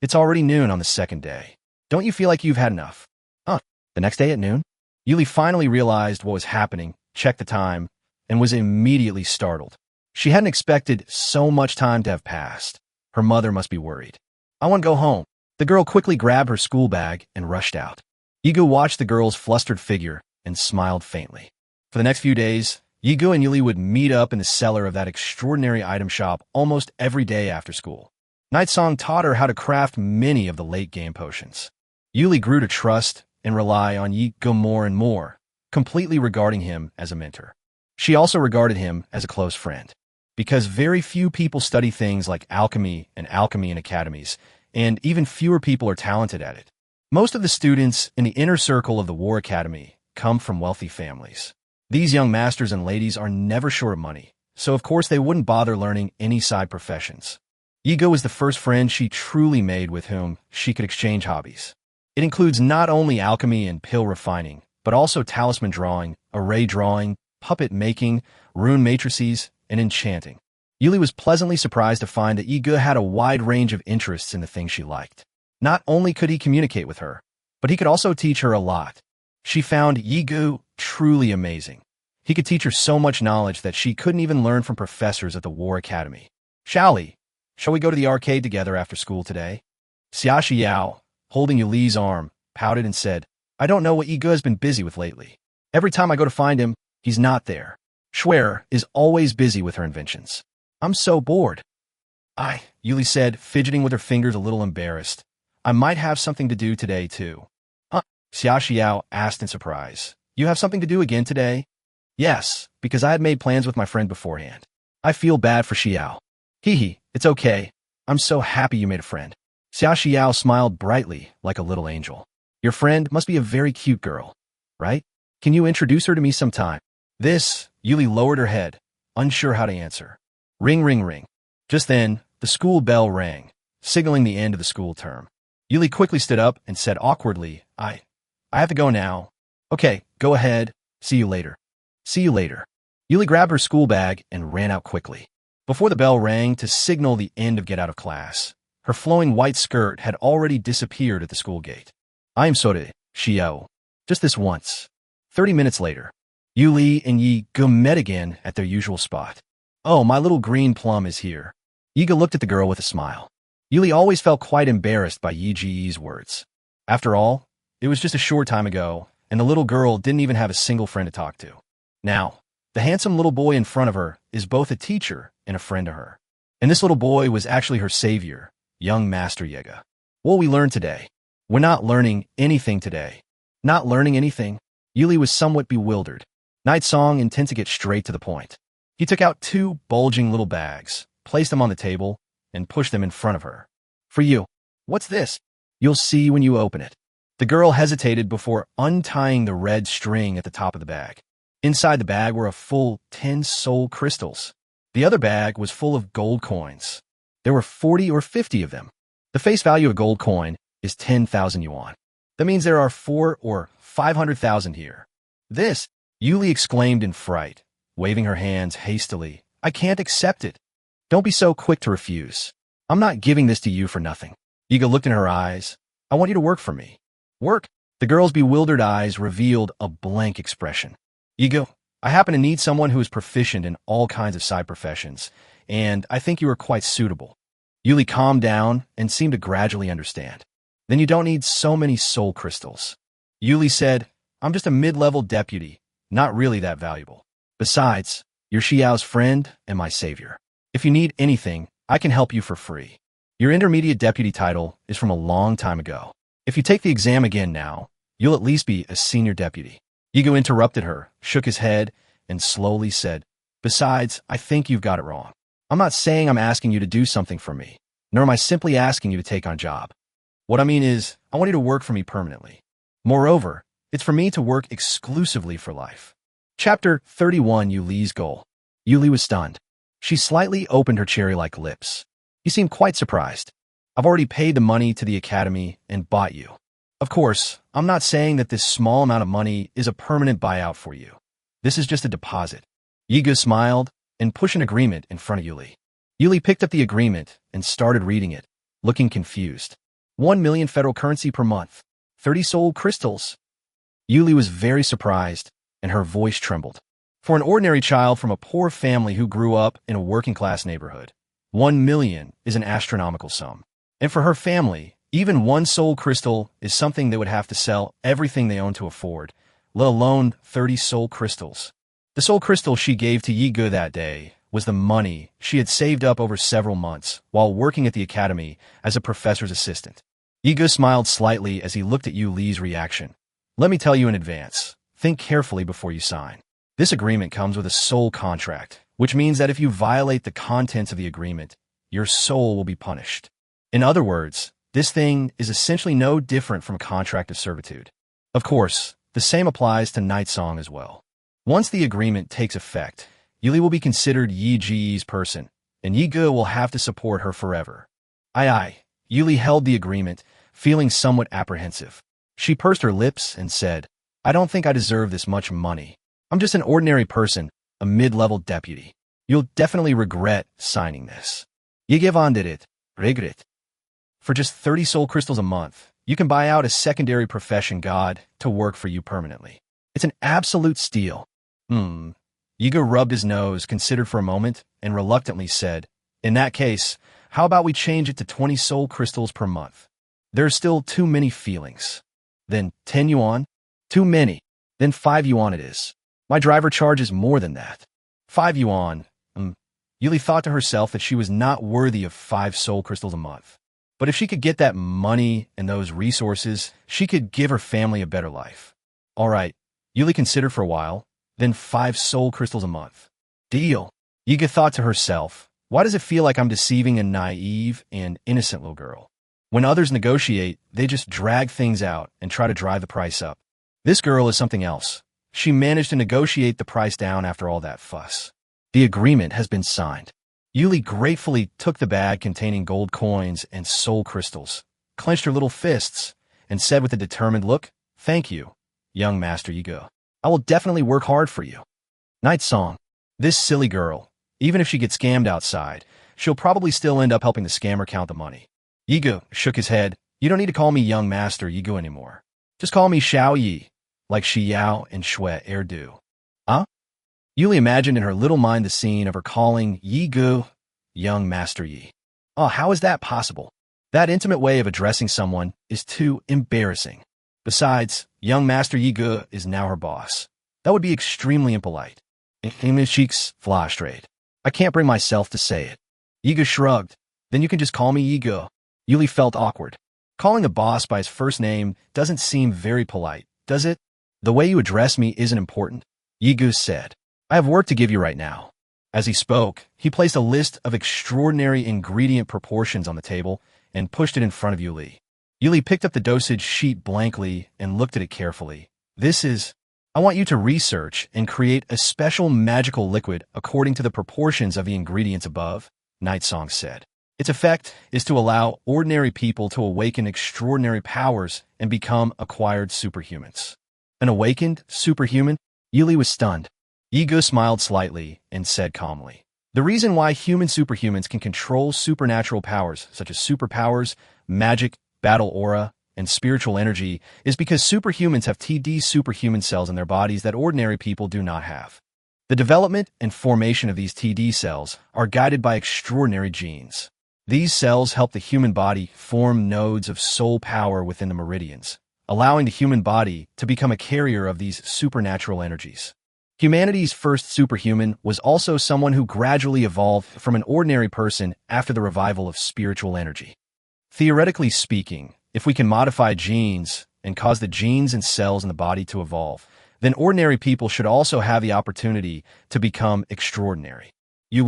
It's already noon on the second day. Don't you feel like you've had enough? The next day at noon? Yuli finally realized what was happening, checked the time, and was immediately startled. She hadn't expected so much time to have passed. Her mother must be worried. I want to go home. The girl quickly grabbed her school bag and rushed out. Yiga watched the girl's flustered figure and smiled faintly. For the next few days, Yiga and Yuli would meet up in the cellar of that extraordinary item shop almost every day after school. Night Song taught her how to craft many of the late-game potions. Yuli grew to trust and rely on Yiga more and more, completely regarding him as a mentor. She also regarded him as a close friend. Because very few people study things like alchemy in academies, and even fewer people are talented at it. Most of the students in the inner circle of the War Academy come from wealthy families. These young masters and ladies are never short of money, so of course they wouldn't bother learning any side professions. Yigo was the first friend she truly made with whom she could exchange hobbies. It includes not only alchemy and pill refining, but also talisman drawing, array drawing, puppet making, rune matrices, and enchanting. Yuli was pleasantly surprised to find that Yigo had a wide range of interests in the things she liked. Not only could he communicate with her, but he could also teach her a lot. She found Yigo truly amazing. He could teach her so much knowledge that she couldn't even learn from professors at the War Academy. Shall we go to the arcade together after school today? Xia Xiao, holding Yuli's arm, pouted and said, I don't know what Yigo has been busy with lately. Every time I go to find him, he's not there. Schwer is always busy with her inventions. I'm so bored. Yuli said, fidgeting with her fingers a little embarrassed. I might have something to do today, too. Xia Xiao asked in surprise. You have something to do again today? Yes, because I had made plans with my friend beforehand. I feel bad for Xiao. It's okay. I'm so happy you made a friend. Xia Xiao smiled brightly, like a little angel. Your friend must be a very cute girl, right? Can you introduce her to me sometime? Yuli lowered her head, unsure how to answer. Ring, ring, ring. Just then, the school bell rang, signaling the end of the school term. Yuli quickly stood up and said awkwardly, I have to go now. Okay, go ahead. See you later. See you later. Yuli grabbed her school bag and ran out quickly. Before the bell rang to signal the end of get out of class, her flowing white skirt had already disappeared at the school gate. I am sorry, Xiao. Just this once. 30 minutes later, Yuli and Yigo met again at their usual spot. Oh, my little green plum is here. Yigo looked at the girl with a smile. Yuli always felt quite embarrassed by Yi's words. After all, it was just a short time ago, and the little girl didn't even have a single friend to talk to. Now, the handsome little boy in front of her is both a teacher and a friend to her. And this little boy was actually her savior, young Master Yiga. What will we learn today? We're not learning anything today. Not learning anything? Yuli was somewhat bewildered. Night Song intended to get straight to the point. He took out 2 bulging little bags, placed them on the table, and pushed them in front of her. For you. What's this? You'll see when you open it. The girl hesitated before untying the red string at the top of the bag. Inside the bag were a full 10 soul crystals. The other bag was full of gold coins. There were 40 or 50 of them. The face value of a gold coin is 10,000 yuan. That means there are 4 or 500,000 here. This, Yuli exclaimed in fright, waving her hands hastily. I can't accept it. Don't be so quick to refuse. I'm not giving this to you for nothing. Yiga looked in her eyes. I want you to work for me. Work? The girl's bewildered eyes revealed a blank expression. Yiga, I happen to need someone who is proficient in all kinds of side professions, and I think you are quite suitable. Yuli calmed down and seemed to gradually understand. Then you don't need so many soul crystals. Yuli said, I'm just a mid-level deputy, not really that valuable. Besides, you're Xiao's friend and my savior. If you need anything, I can help you for free. Your intermediate deputy title is from a long time ago. If you take the exam again now, you'll at least be a senior deputy. Yigo interrupted her, shook his head, and slowly said, Besides, I think you've got it wrong. I'm not saying I'm asking you to do something for me, nor am I simply asking you to take on a job. What I mean is, I want you to work for me permanently. Moreover, it's for me to work exclusively for life. Chapter 31 Yuli's Goal. Yuli was stunned. She slightly opened her cherry-like lips. He seemed quite surprised. I've already paid the money to the academy and bought you. Of course, I'm not saying that this small amount of money is a permanent buyout for you. This is just a deposit. Yiga smiled and pushed an agreement in front of Yuli. Yuli picked up the agreement and started reading it, looking confused. 1 million federal currency per month. 30 soul crystals. Yuli was very surprised, and her voice trembled. For an ordinary child from a poor family who grew up in a working-class neighborhood, 1 million is an astronomical sum. And for her family, even 1 soul crystal is something they would have to sell everything they own to afford, let alone 30 soul crystals. The soul crystal she gave to Yiga that day was the money she had saved up over several months while working at the academy as a professor's assistant. Yiga smiled slightly as he looked at Yuli's reaction. Let me tell you in advance, think carefully before you sign. This agreement comes with a soul contract, which means that if you violate the contents of the agreement, your soul will be punished. In other words, this thing is essentially no different from a contract of servitude. Of course, the same applies to Night Song as well. Once the agreement takes effect, Yuli will be considered Yi Ji's person, and Yiga will have to support her forever. Aye. Yuli held the agreement, feeling somewhat apprehensive. She pursed her lips and said, I don't think I deserve this much money. I'm just an ordinary person, a mid-level deputy. You'll definitely regret signing this. Yiga did it. Regret. For just 30 soul crystals a month, you can buy out a secondary profession god to work for you permanently. It's an absolute steal. Yiga rubbed his nose, considered for a moment, and reluctantly said, in that case, how about we change it to 20 soul crystals per month? There are still too many feelings. Then 10 yuan? Too many. Then 5 yuan it is. My driver charges more than that. 5 yuan. Yuli thought to herself that she was not worthy of 5 soul crystals a month. But if she could get that money and those resources, she could give her family a better life. All right, Yuli considered for a while, then 5 soul crystals a month. Deal. Yiga thought to herself, why does it feel like I'm deceiving a naive and innocent little girl? When others negotiate, they just drag things out and try to drive the price up. This girl is something else. She managed to negotiate the price down after all that fuss. The agreement has been signed. Yuli gratefully took the bag containing gold coins and soul crystals, clenched her little fists, and said with a determined look, thank you, young Master Yiga. I will definitely work hard for you. Night song. This silly girl, even if she gets scammed outside, she'll probably still end up helping the scammer count the money. Yiga shook his head. You don't need to call me young Master Yiga anymore. Just call me Xiao Yi, like Shi Yao and Shui Er do. Huh? Yuli imagined in her little mind the scene of her calling Yiga young Master Yi. Oh, how is that possible? That intimate way of addressing someone is too embarrassing. Besides, young Master Yiga is now her boss. That would be extremely impolite. English cheeks flustered. I can't bring myself to say it. Yiga shrugged. Then you can just call me Yiga. Yuli felt awkward. Calling a boss by his first name doesn't seem very polite, does it? The way you address me isn't important, Yiga said. I have work to give you right now. As he spoke, he placed a list of extraordinary ingredient proportions on the table and pushed it in front of Yuli. Yuli picked up the dosage sheet blankly and looked at it carefully. I want you to research and create a special magical liquid according to the proportions of the ingredients above, Night Song said. Its effect is to allow ordinary people to awaken extraordinary powers and become acquired superhumans. An awakened superhuman? Yuli was stunned. Yiga smiled slightly and said calmly, the reason why human superhumans can control supernatural powers, such as superpowers, magic, battle aura, and spiritual energy, is because superhumans have TD superhuman cells in their bodies that ordinary people do not have. The development and formation of these TD cells are guided by extraordinary genes. These cells help the human body form nodes of soul power within the meridians, allowing the human body to become a carrier of these supernatural energies. Humanity's first superhuman was also someone who gradually evolved from an ordinary person after the revival of spiritual energy. Theoretically speaking, if we can modify genes and cause the genes and cells in the body to evolve, then ordinary people should also have the opportunity to become extraordinary. If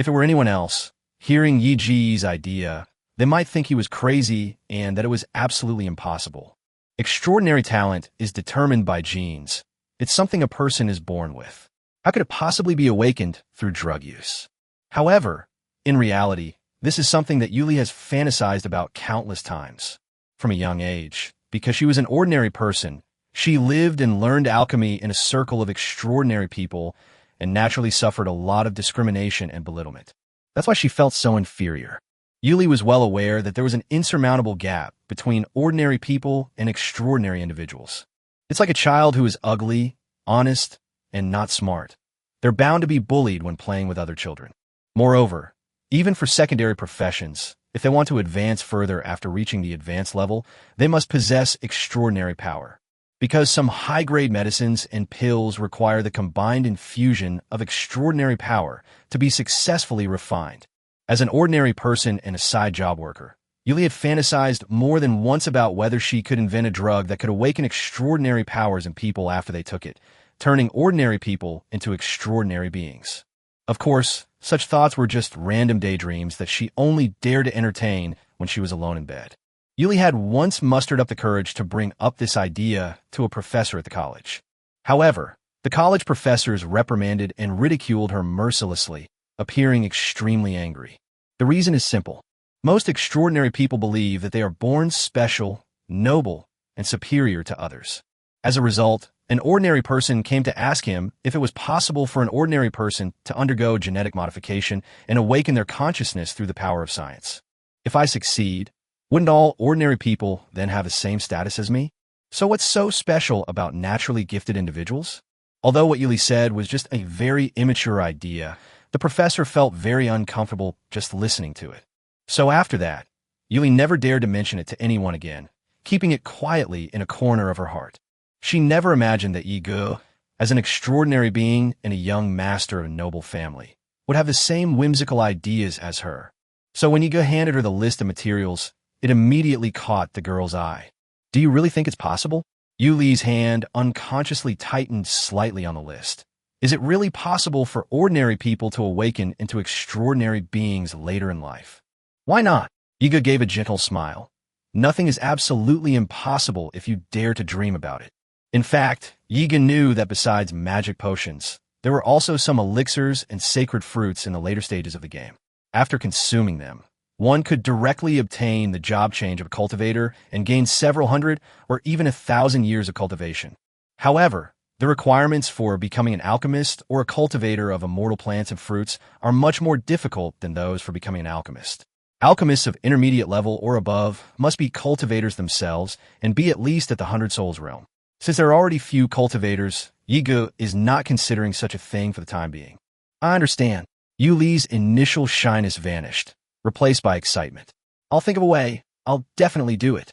it were anyone else, hearing Yi Ji's idea, they might think he was crazy and that it was absolutely impossible. Extraordinary talent is determined by genes. It's something a person is born with. How could it possibly be awakened through drug use? However, in reality, this is something that Yuli has fantasized about countless times. From a young age, because she was an ordinary person, she lived and learned alchemy in a circle of extraordinary people and naturally suffered a lot of discrimination and belittlement. That's why she felt so inferior. Yuli was well aware that there was an insurmountable gap between ordinary people and extraordinary individuals. It's like a child who is ugly, honest, and not smart. They're bound to be bullied when playing with other children. Moreover, even for secondary professions, if they want to advance further after reaching the advanced level, they must possess extraordinary power. Because some high-grade medicines and pills require the combined infusion of extraordinary power to be successfully refined. As an ordinary person and a side job worker, Yuli had fantasized more than once about whether she could invent a drug that could awaken extraordinary powers in people after they took it, turning ordinary people into extraordinary beings. Of course, such thoughts were just random daydreams that she only dared to entertain when she was alone in bed. Yuli had once mustered up the courage to bring up this idea to a professor at the college. However, The college professors reprimanded and ridiculed her mercilessly, appearing extremely angry. The reason is simple. Most extraordinary people believe that they are born special, noble, and superior to others. As a result, an ordinary person came to ask him if it was possible for an ordinary person to undergo genetic modification and awaken their consciousness through the power of science. If I succeed, wouldn't all ordinary people then have the same status as me? So what's so special about naturally gifted individuals? Although what Yuli said was just a very immature idea, the professor felt very uncomfortable just listening to it. So after that, Yuli never dared to mention it to anyone again, keeping it quietly in a corner of her heart. She never imagined that Yigu, as an extraordinary being and a young master of a noble family, would have the same whimsical ideas as her. So when Yigu handed her the list of materials, it immediately caught the girl's eye. Do you really think it's possible? Yuli's hand unconsciously tightened slightly on the list. Is it really possible for ordinary people to awaken into extraordinary beings later in life? Why not? Yigu gave a gentle smile. Nothing is absolutely impossible if you dare to dream about it. In fact, Yigu knew that besides magic potions, there were also some elixirs and sacred fruits in the later stages of the game. After consuming them, one could directly obtain the job change of a cultivator and gain several hundred or even 1,000 years of cultivation. However, the requirements for becoming an alchemist or a cultivator of immortal plants and fruits are much more difficult than those for becoming an alchemist. Alchemists of intermediate level or above must be cultivators themselves and be at least at the 100 souls realm. Since there are already few cultivators, Yigu is not considering such a thing for the time being. I understand. Yuli's initial shyness vanished, replaced by excitement. I'll think of a way. I'll definitely do it.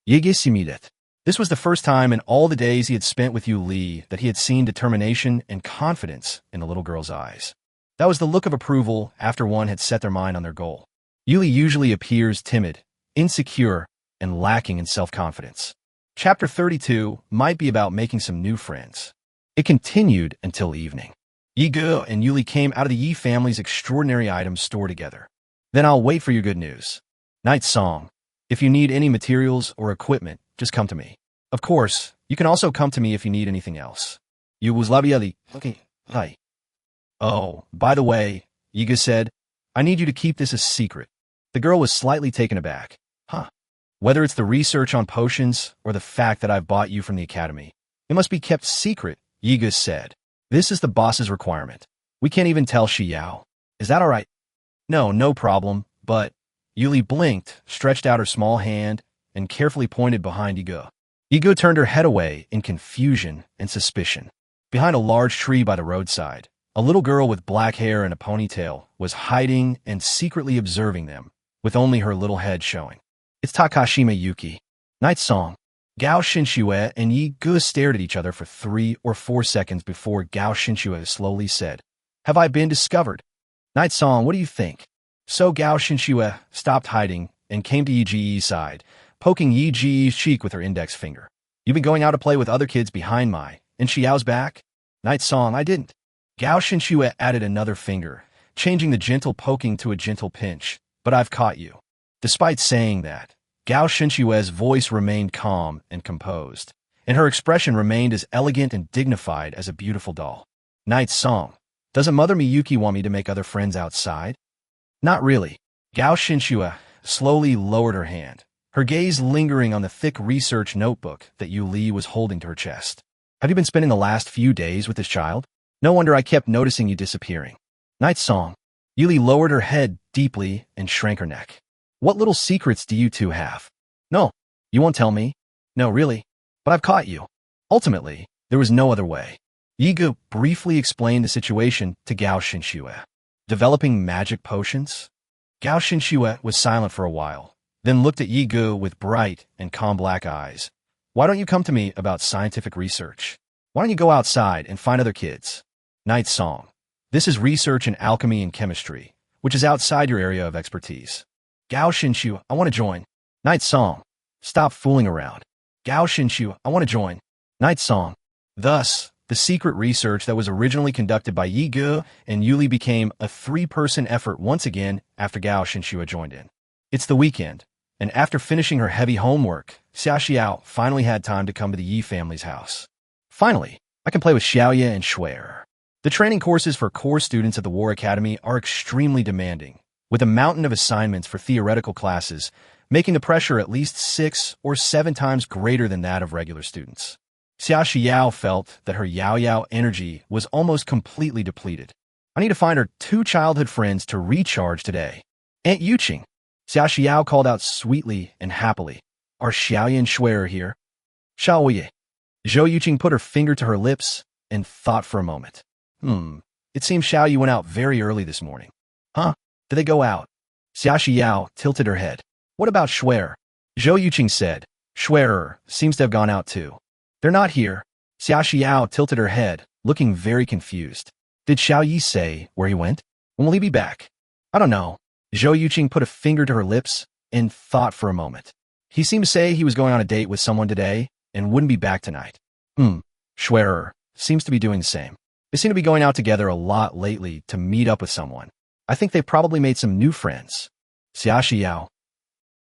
Yigu simidet. This was the first time in all the days he had spent with Yuli that he had seen determination and confidence in the little girl's eyes. That was the look of approval after one had set their mind on their goal. Yuli usually appears timid, insecure, and lacking in self-confidence. Chapter 32 might be about making some new friends. It continued until evening. Yigu and Yuli came out of the Yi family's extraordinary items store together. Then I'll wait for your good news. Night song. If you need any materials or equipment, just come to me. Of course, you can also come to me if you need anything else. You was labiali. Okay, hi. Oh, by the way, Yigu said, I need you to keep this a secret. The girl was slightly taken aback. Huh. Whether it's the research on potions or the fact that I've bought you from the academy, it must be kept secret, Yigu said. This is the boss's requirement. We can't even tell Shi Yao. Is that all right? No problem, but... Yuli blinked, stretched out her small hand, and carefully pointed behind Yigu. Yigu turned her head away in confusion and suspicion. Behind a large tree by the roadside, a little girl with black hair and a ponytail was hiding and secretly observing them, with only her little head showing. It's Takashima Yuki. Night song. Gao Shinshue and Yigu stared at each other for 3 or 4 seconds before Gao Shinshue slowly said, Have I been discovered? Night song, what do you think? So Gao Shinshue stopped hiding and came to Yi Ji's side, poking Yi Ji's cheek with her index finger. You've been going out to play with other kids behind and Xiao's back? Night song, I didn't. Gao Shinshue added another finger, changing the gentle poking to a gentle pinch, but I've caught you. Despite saying that, Gao Shinshue's voice remained calm and composed, and her expression remained as elegant and dignified as a beautiful doll. Night song. Doesn't Mother Miyuki want me to make other friends outside? Not really. Gao Shinshue slowly lowered her hand, her gaze lingering on the thick research notebook that Yuli was holding to her chest. Have you been spending the last few days with this child? No wonder I kept noticing you disappearing. Night song. Yuli lowered her head deeply and shrank her neck. What little secrets do you two have? No, you won't tell me. No, really. But I've caught you. Ultimately, there was no other way. Yigu briefly explained the situation to Gao Shinshue. Developing magic potions? Gao Shinshue was silent for a while, then looked at Yigu with bright and calm black eyes. Why don't you come to me about scientific research? Why don't you go outside and find other kids? Night song. This is research in alchemy and chemistry, which is outside your area of expertise. Gao Shinshue, I want to join. Night song. Stop fooling around. Gao Shinshue, I want to join. Night song. Thus, the secret research that was originally conducted by Yigu and Yuli became a 3-person effort once again after Gao Shinshue joined in. It's the weekend, and after finishing her heavy homework, Xia Xiao finally had time to come to the Yi family's house. Finally, I can play with Xiaoye and Shuer. The training courses for core students at the War Academy are extremely demanding, with a mountain of assignments for theoretical classes, making the pressure at least 6 or 7 times greater than that of regular students. Xia Xiao felt that her Yao energy was almost completely depleted. I need to find her 2 childhood friends to recharge today. Aunt Yuqing. Xia Xiao called out sweetly and happily. Are Xiaoye and Shuer here? Xiaoye. Zhou Yuqing put her finger to her lips and thought for a moment. It seems Xiaoye went out very early this morning. Huh? Did they go out? Xia Xiao tilted her head. What about Shuer? Zhou Yuqing said. Shuer seems to have gone out too. They're not here. Xia Xiao tilted her head, looking very confused. Did Xiaoye say where he went? When will he be back? I don't know. Zhou Yuqing put a finger to her lips and thought for a moment. He seemed to say he was going on a date with someone today and wouldn't be back tonight. Shuer seems to be doing the same. They seem to be going out together a lot lately to meet up with someone. I think they probably made some new friends. Xia Xiao.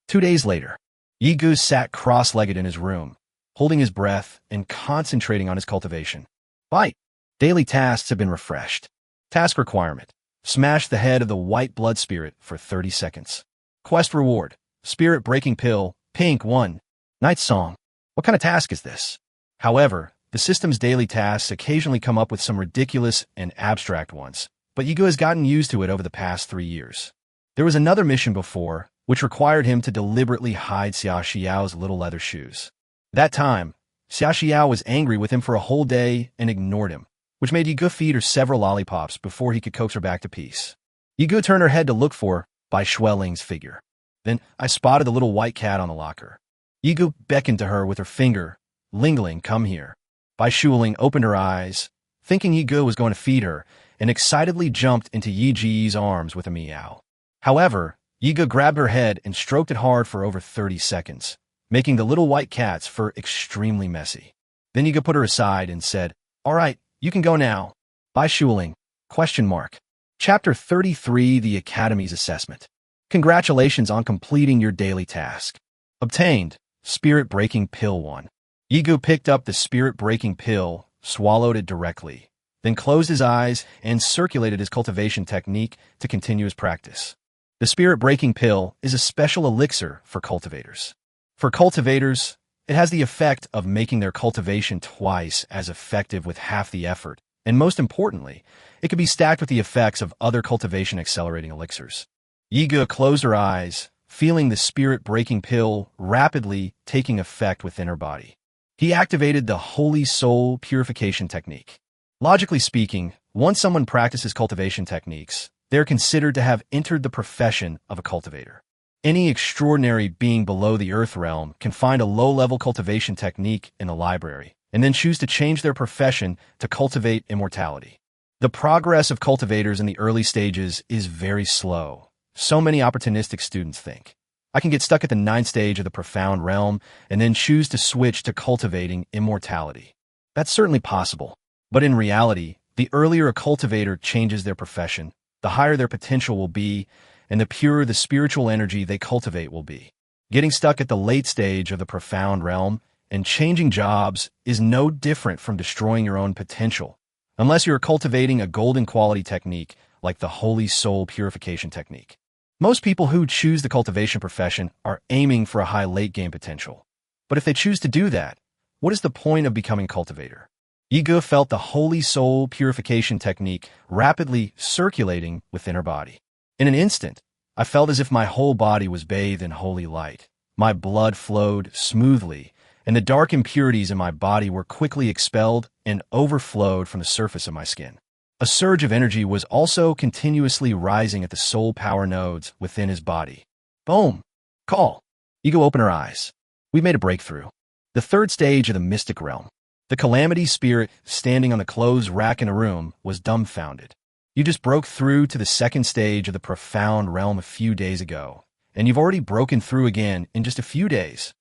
2 days later, Yi Gu sat cross-legged in his room, holding his breath and concentrating on his cultivation. Bite. Daily tasks have been refreshed. Task requirement. Smash the head of the white blood spirit for 30 seconds. Quest reward. Spirit breaking pill, pink 1. Night song. What kind of task is this? However, the system's daily tasks occasionally come up with some ridiculous and abstract ones, but Yigo has gotten used to it over the past 3 years. There was another mission before, which required him to deliberately hide Xia Xiao's little leather shoes. That time, Xia Xiao was angry with him for a whole day and ignored him, which made Yigo feed her several lollipops before he could coax her back to peace. Yigo turned her head to look for Bai Shueling's figure. Then I spotted the little white cat on the locker. Yigo beckoned to her with her finger. Lingling, come here. Bai Shueling opened her eyes, thinking Yigo was going to feed her, and excitedly jumped into Yi Ji's arms with a meow. However, Yigo grabbed her head and stroked it hard for over 30 seconds, making the little white cat's fur extremely messy. Then Yigo put her aside and said, All right, you can go now. Bai Shueling. Chapter 33, The Academy's Assessment. Congratulations on completing your daily task. Obtained. Spirit-breaking pill 1. Yigo picked up the spirit-breaking pill, swallowed it directly, then closed his eyes and circulated his cultivation technique to continue his practice. The spirit-breaking pill is a special elixir for cultivators. For cultivators, it has the effect of making their cultivation twice as effective with half the effort, and most importantly, it can be stacked with the effects of other cultivation-accelerating elixirs. Yigo closed her eyes, feeling the spirit-breaking pill rapidly taking effect within her body. He activated the Holy Soul Purification Technique. Logically speaking, once someone practices cultivation techniques, they are considered to have entered the profession of a cultivator. Any extraordinary being below the Earth realm can find a low-level cultivation technique in the library, and then choose to change their profession to cultivate immortality. The progress of cultivators in the early stages is very slow. So many opportunistic students think, I can get stuck at the 9th stage of the profound realm and then choose to switch to cultivating immortality. That's certainly possible, but in reality, the earlier a cultivator changes their profession, the higher their potential will be, and the purer the spiritual energy they cultivate will be. Getting stuck at the late stage of the profound realm and changing jobs is no different from destroying your own potential, unless you're cultivating a golden quality technique like the Holy Soul Purification Technique. Most people who choose the cultivation profession are aiming for a high late-game potential. But if they choose to do that, what is the point of becoming cultivator? Yigo felt the Holy Soul Purification Technique rapidly circulating within her body. In an instant, I felt as if my whole body was bathed in holy light. My blood flowed smoothly, and the dark impurities in my body were quickly expelled and overflowed from the surface of my skin. A surge of energy was also continuously rising at the soul power nodes within his body. Boom! Call! Yigo opened her eyes. We made a breakthrough. The 3rd stage of the mystic realm. The calamity spirit standing on the clothes rack in a room was dumbfounded. You just broke through to the 2nd stage of the profound realm a few days ago, and you've already broken through again in just a few days.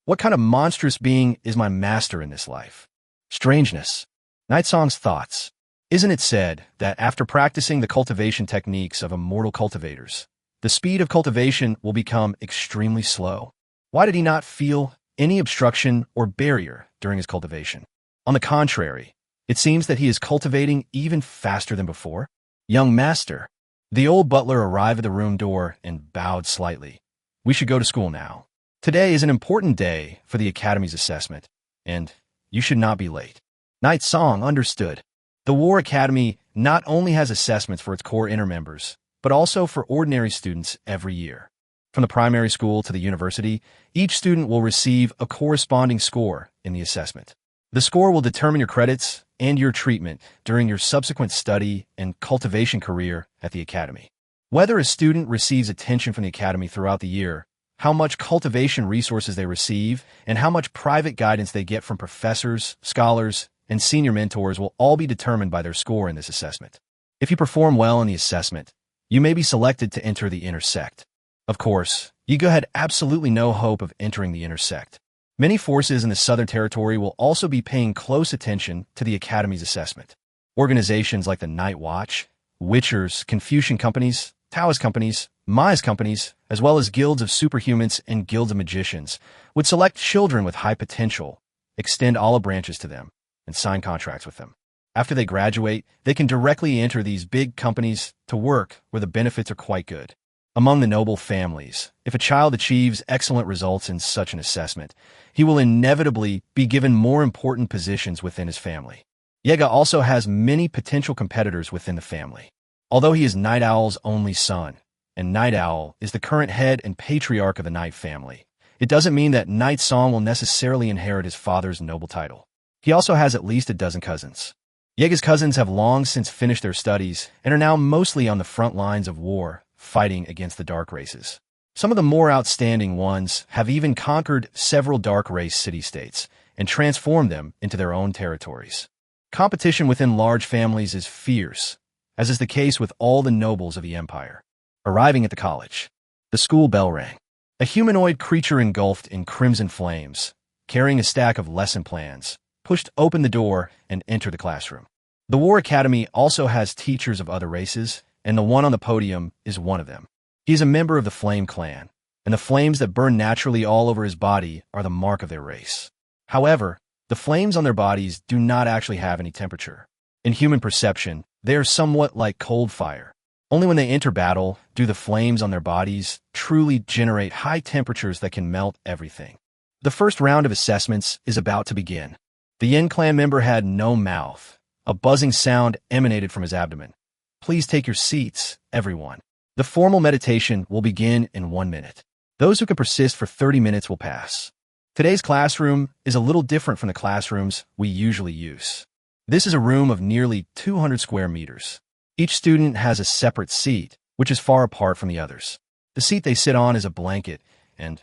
What kind of monstrous being is my master in this life? Strangeness. Nightsong's thoughts. Isn't it said that after practicing the cultivation techniques of immortal cultivators, the speed of cultivation will become extremely slow? Why did he not feel any obstruction or barrier during his cultivation? On the contrary, It seems that he is cultivating even faster than before. Young master. The old butler arrived at the room door and bowed slightly. We should go to school now. Today is an important day for the Academy's assessment, and you should not be late. Knight Song understood. The War Academy not only has assessments for its core inner members, but also for ordinary students every year. From the primary school to the university, each student will receive a corresponding score in the assessment. The score will determine your credits and your treatment during your subsequent study and cultivation career at the Academy. Whether a student receives attention from the Academy throughout the year, how much cultivation resources they receive, and how much private guidance they get from professors, scholars, and senior mentors will all be determined by their score in this assessment. If you perform well in the assessment, you may be selected to enter the inner sect. Of course, Yiga had absolutely no hope of entering the inner sect. Many forces in the Southern Territory will also be paying close attention to the Academy's assessment. Organizations like the Night Watch, Witchers, Confucian companies, Taoist companies, Maya's companies, as well as guilds of superhumans and guilds of magicians, would select children with high potential, extend olive branches to them, and sign contracts with them. After they graduate, they can directly enter these big companies to work where the benefits are quite good. Among the noble families, if a child achieves excellent results in such an assessment, he will inevitably be given more important positions within his family. Yega also has many potential competitors within the family. Although he is Night Owl's only son, and Night Owl is the current head and patriarch of the Night family, it doesn't mean that Night Song will necessarily inherit his father's noble title. He also has at least a dozen cousins. Yega's cousins have long since finished their studies and are now mostly on the front lines of war, fighting against the dark races. Some of the more outstanding ones have even conquered several dark race city-states and transformed them into their own territories. Competition within large families is fierce, as is the case with all the nobles of the empire. Arriving at the college, the school bell rang. A humanoid creature engulfed in crimson flames, carrying a stack of lesson plans, pushed open the door and entered the classroom. The War Academy also has teachers of other races, and the one on the podium is one of them. He is a member of the Flame Clan, and the flames that burn naturally all over his body are the mark of their race. However, the flames on their bodies do not actually have any temperature. In human perception, they are somewhat like cold fire. Only when they enter battle do the flames on their bodies truly generate high temperatures that can melt everything. The first round of assessments is about to begin. The Yin Clan member had no mouth. A buzzing sound emanated from his abdomen. Please take your seats, everyone. The formal meditation will begin in 1 minute. Those who can persist for 30 minutes will pass. Today's classroom is a little different from the classrooms we usually use. This is a room of nearly 200 square meters. Each student has a separate seat, which is far apart from the others. The seat they sit on is a blanket, and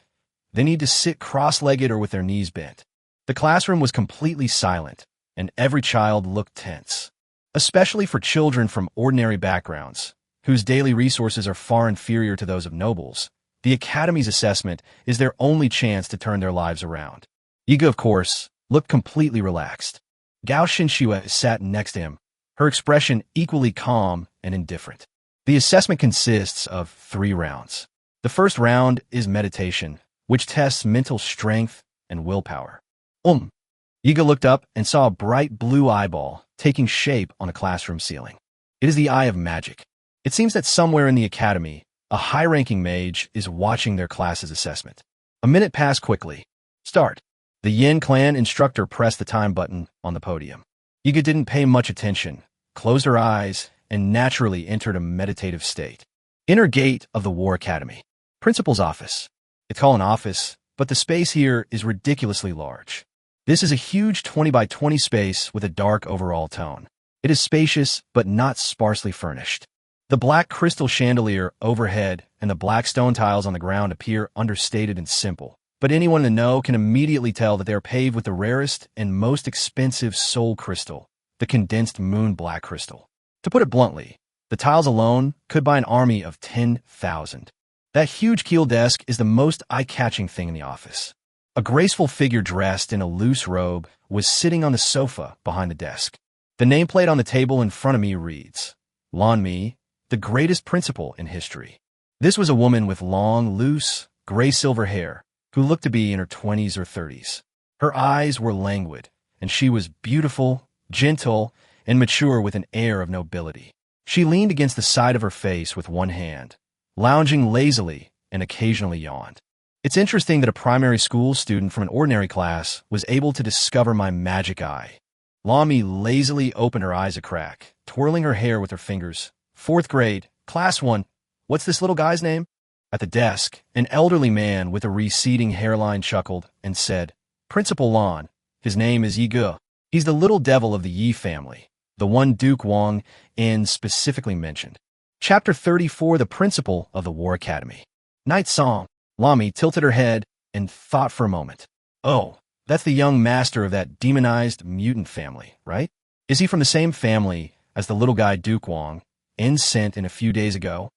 they need to sit cross-legged or with their knees bent. The classroom was completely silent, and every child looked tense. Especially for children from ordinary backgrounds, whose daily resources are far inferior to those of nobles, the Academy's assessment is their only chance to turn their lives around. Yiga, of course, looked completely relaxed. Gao Xinxue sat next to him, her expression equally calm and indifferent. The assessment consists of 3 rounds. The first round is meditation, which tests mental strength and willpower. Yiga looked up and saw a bright blue eyeball taking shape on a classroom ceiling. It is the Eye of Magic. It seems that somewhere in the Academy, a high-ranking mage is watching their class's assessment. A minute passed quickly. Start. The Yin Clan instructor pressed the time button on the podium. Yiga didn't pay much attention, closed her eyes, and naturally entered a meditative state. Inner gate of the War Academy. Principal's office. It's called an office, but the space here is ridiculously large. This is a huge 20 by 20 space with a dark overall tone. It is spacious, but not sparsely furnished. The black crystal chandelier overhead and the black stone tiles on the ground appear understated and simple, but anyone in the know can immediately tell that they are paved with the rarest and most expensive soul crystal, the condensed moon black crystal. To put it bluntly, the tiles alone could buy an army of 10,000. That huge keel desk is the most eye-catching thing in the office. A graceful figure dressed in a loose robe was sitting on the sofa behind the desk. The nameplate on the table in front of me reads, Lan Mi, the greatest principal in history. This was a woman with long, loose, gray-silver hair who looked to be in her 20s or 30s. Her eyes were languid, and she was beautiful, gentle, and mature with an air of nobility. She leaned against the side of her face with one hand, lounging lazily, and occasionally yawned. It's interesting that a primary school student from an ordinary class was able to discover my magic eye. Lami lazily opened her eyes a crack, twirling her hair with her fingers. 4th grade, class 1. What's this little guy's name? At the desk, an elderly man with a receding hairline chuckled and said, Principal Lon. His name is Yi Ge. He's the little devil of the Yi family, the one Duke Wang In specifically mentioned. Chapter 34, The Principal of the War Academy. Night Song. Lami tilted her head and thought for a moment. Oh, that's the young master of that demonized mutant family, right? Is he from the same family as the little guy Duke Wang In sent in a few days ago?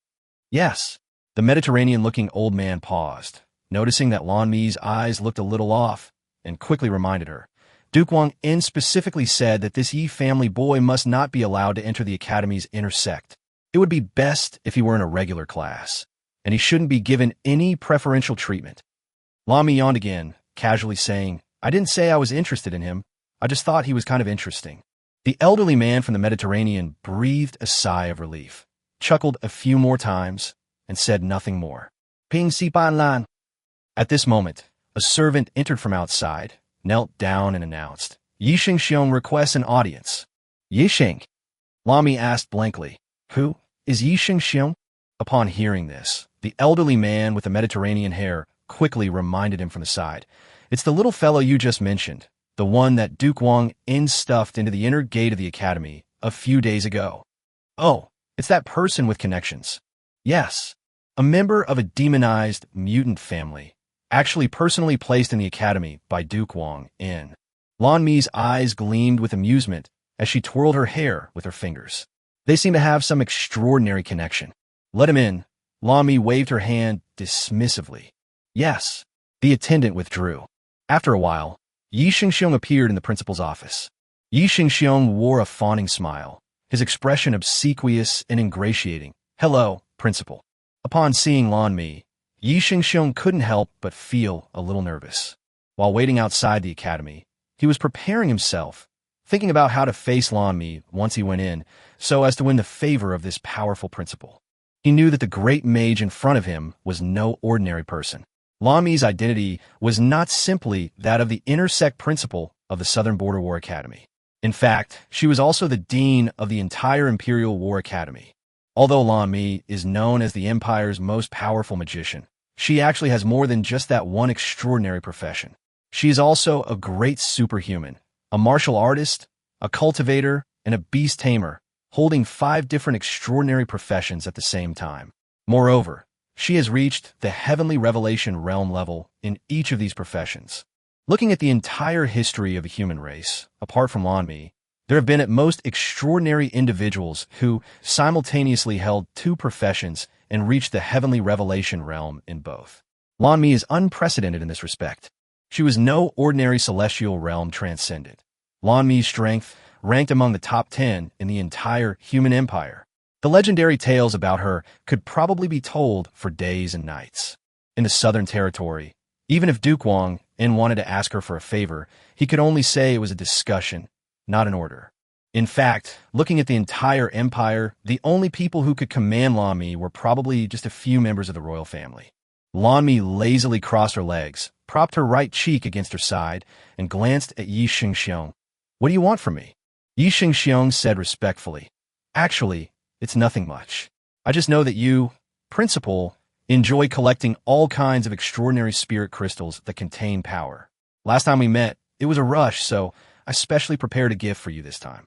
Yes. The Mediterranean-looking old man paused, noticing that Lan Mi's eyes looked a little off, and quickly reminded her. Duke Wang In specifically said that this Yi family boy must not be allowed to enter the academy's inner sect. It would be best if he were in a regular class, and he shouldn't be given any preferential treatment. Lan Mi yawned again, casually saying, I didn't say I was interested in him. I just thought he was kind of interesting. The elderly man from the Mediterranean breathed a sigh of relief, chuckled a few more times, and said nothing more. Ping si pan lan. At this moment, a servant entered from outside, knelt down and announced, Yi Xingxiong requests an audience. Yi Xing? Lan Mi asked blankly, Who is Yi Xingxiong? Upon hearing this, the elderly man with the Mediterranean hair quickly reminded him from the side. It's the little fellow you just mentioned, the one that Duke Wang In stuffed into the inner gate of the academy a few days ago. Oh, it's that person with connections. Yes, a member of a demonized mutant family, actually personally placed in the academy by Duke Wang In. Lan Mi's eyes gleamed with amusement as she twirled her hair with her fingers. They seem to have some extraordinary connection. Let him in. Lan Mi waved her hand dismissively. Yes. The attendant withdrew. After a while, Yi Xingxiong appeared in the principal's office. Yi Xingxiong wore a fawning smile, his expression obsequious and ingratiating. Hello, principal. Upon seeing Lan Mi, Yi Xingxiong couldn't help but feel a little nervous. While waiting outside the academy, he was preparing himself, thinking about how to face Lan Mi once he went in, so as to win the favor of this powerful principal. He knew that the great mage in front of him was no ordinary person. Lan Mi's identity was not simply that of the intersect principal of the Southern Border War Academy. In fact, she was also the dean of the entire Imperial War Academy. Although Lan Mi is known as the Empire's most powerful magician, she actually has more than just that one extraordinary profession. She is also a great superhuman, a martial artist, a cultivator, and a beast tamer, holding 5 different extraordinary professions at the same time. Moreover, she has reached the heavenly revelation realm level in each of these professions. Looking at the entire history of the human race, apart from Lan Mi, there have been at most extraordinary individuals who simultaneously held 2 professions and reached the heavenly revelation realm in both. Lan Mi is unprecedented in this respect. She was no ordinary celestial realm transcendent. Lan Mi's strength ranked among the top 10 in the entire human empire. The legendary tales about her could probably be told for days and nights. In the Southern Territory, even if Duke Wang In wanted to ask her for a favor, he could only say it was a discussion, not an order. In fact, looking at the entire empire, the only people who could command Lan Mi were probably just a few members of the royal family. Lan Mi lazily crossed her legs, propped her right cheek against her side, and glanced at Yi Xingxiong. What do you want from me? Yi Xingxiong said respectfully. Actually, it's nothing much. I just know that you, principal, enjoy collecting all kinds of extraordinary spirit crystals that contain power. Last time we met, it was a rush, so I specially prepared a gift for you this time.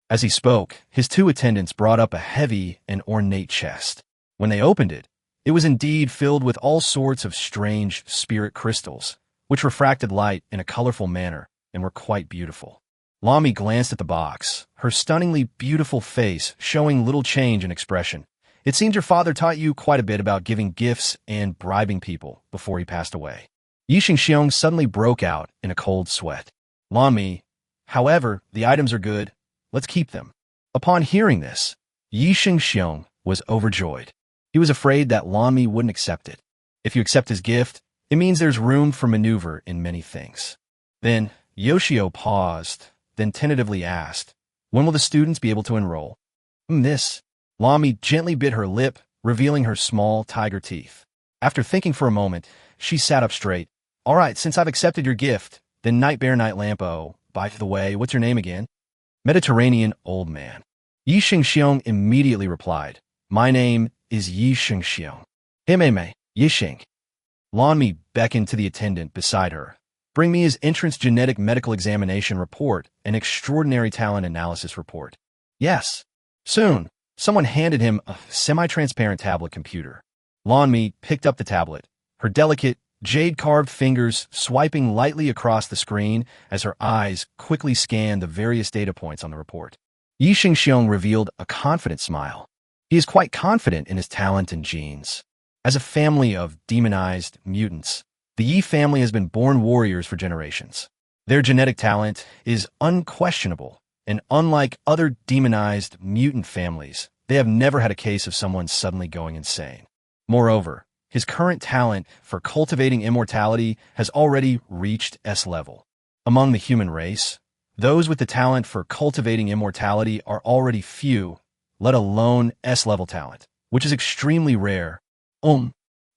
As he spoke, his 2 attendants brought up a heavy and ornate chest. When they opened it, it was indeed filled with all sorts of strange spirit crystals, which refracted light in a colorful manner and were quite beautiful. Lan Mi glanced at the box, her stunningly beautiful face showing little change in expression. It seems your father taught you quite a bit about giving gifts and bribing people before he passed away. Yi Xingxiong suddenly broke out in a cold sweat. Lan Mi, however, the items are good. Let's keep them. Upon hearing this, Yi Xingxiong was overjoyed. He was afraid that Lan Mi wouldn't accept it. If you accept his gift, it means there's room for maneuver in many things. Then Yoshio paused, then tentatively asked, "When will the students be able to enroll?" This. Lami gently bit her lip, revealing her small tiger teeth. After thinking for a moment, she sat up straight. "All right, since I've accepted your gift, then Night Bear Night Lamp. Oh, by the way, what's your name again?" Mediterranean Old Man. Yi Xingxiong immediately replied, "My name is Yi Xingxiong." "Himeme, Yi Xing." Lanmi beckoned to the attendant beside her. "Bring me his entrance genetic medical examination report and extraordinary talent analysis report." "Yes." Soon, someone handed him a semi-transparent tablet computer. Lanmi picked up the tablet, her delicate, jade-carved fingers swiping lightly across the screen as her eyes quickly scanned the various data points on the report. Yi Xingxiong revealed a confident smile. He is quite confident in his talent and genes. As a family of demonized mutants, the Yi family has been born warriors for generations. Their genetic talent is unquestionable, and unlike other demonized mutant families, they have never had a case of someone suddenly going insane. Moreover, his current talent for cultivating immortality has already reached S level. Among the human race, those with the talent for cultivating immortality are already few, let alone S level talent, which is extremely rare.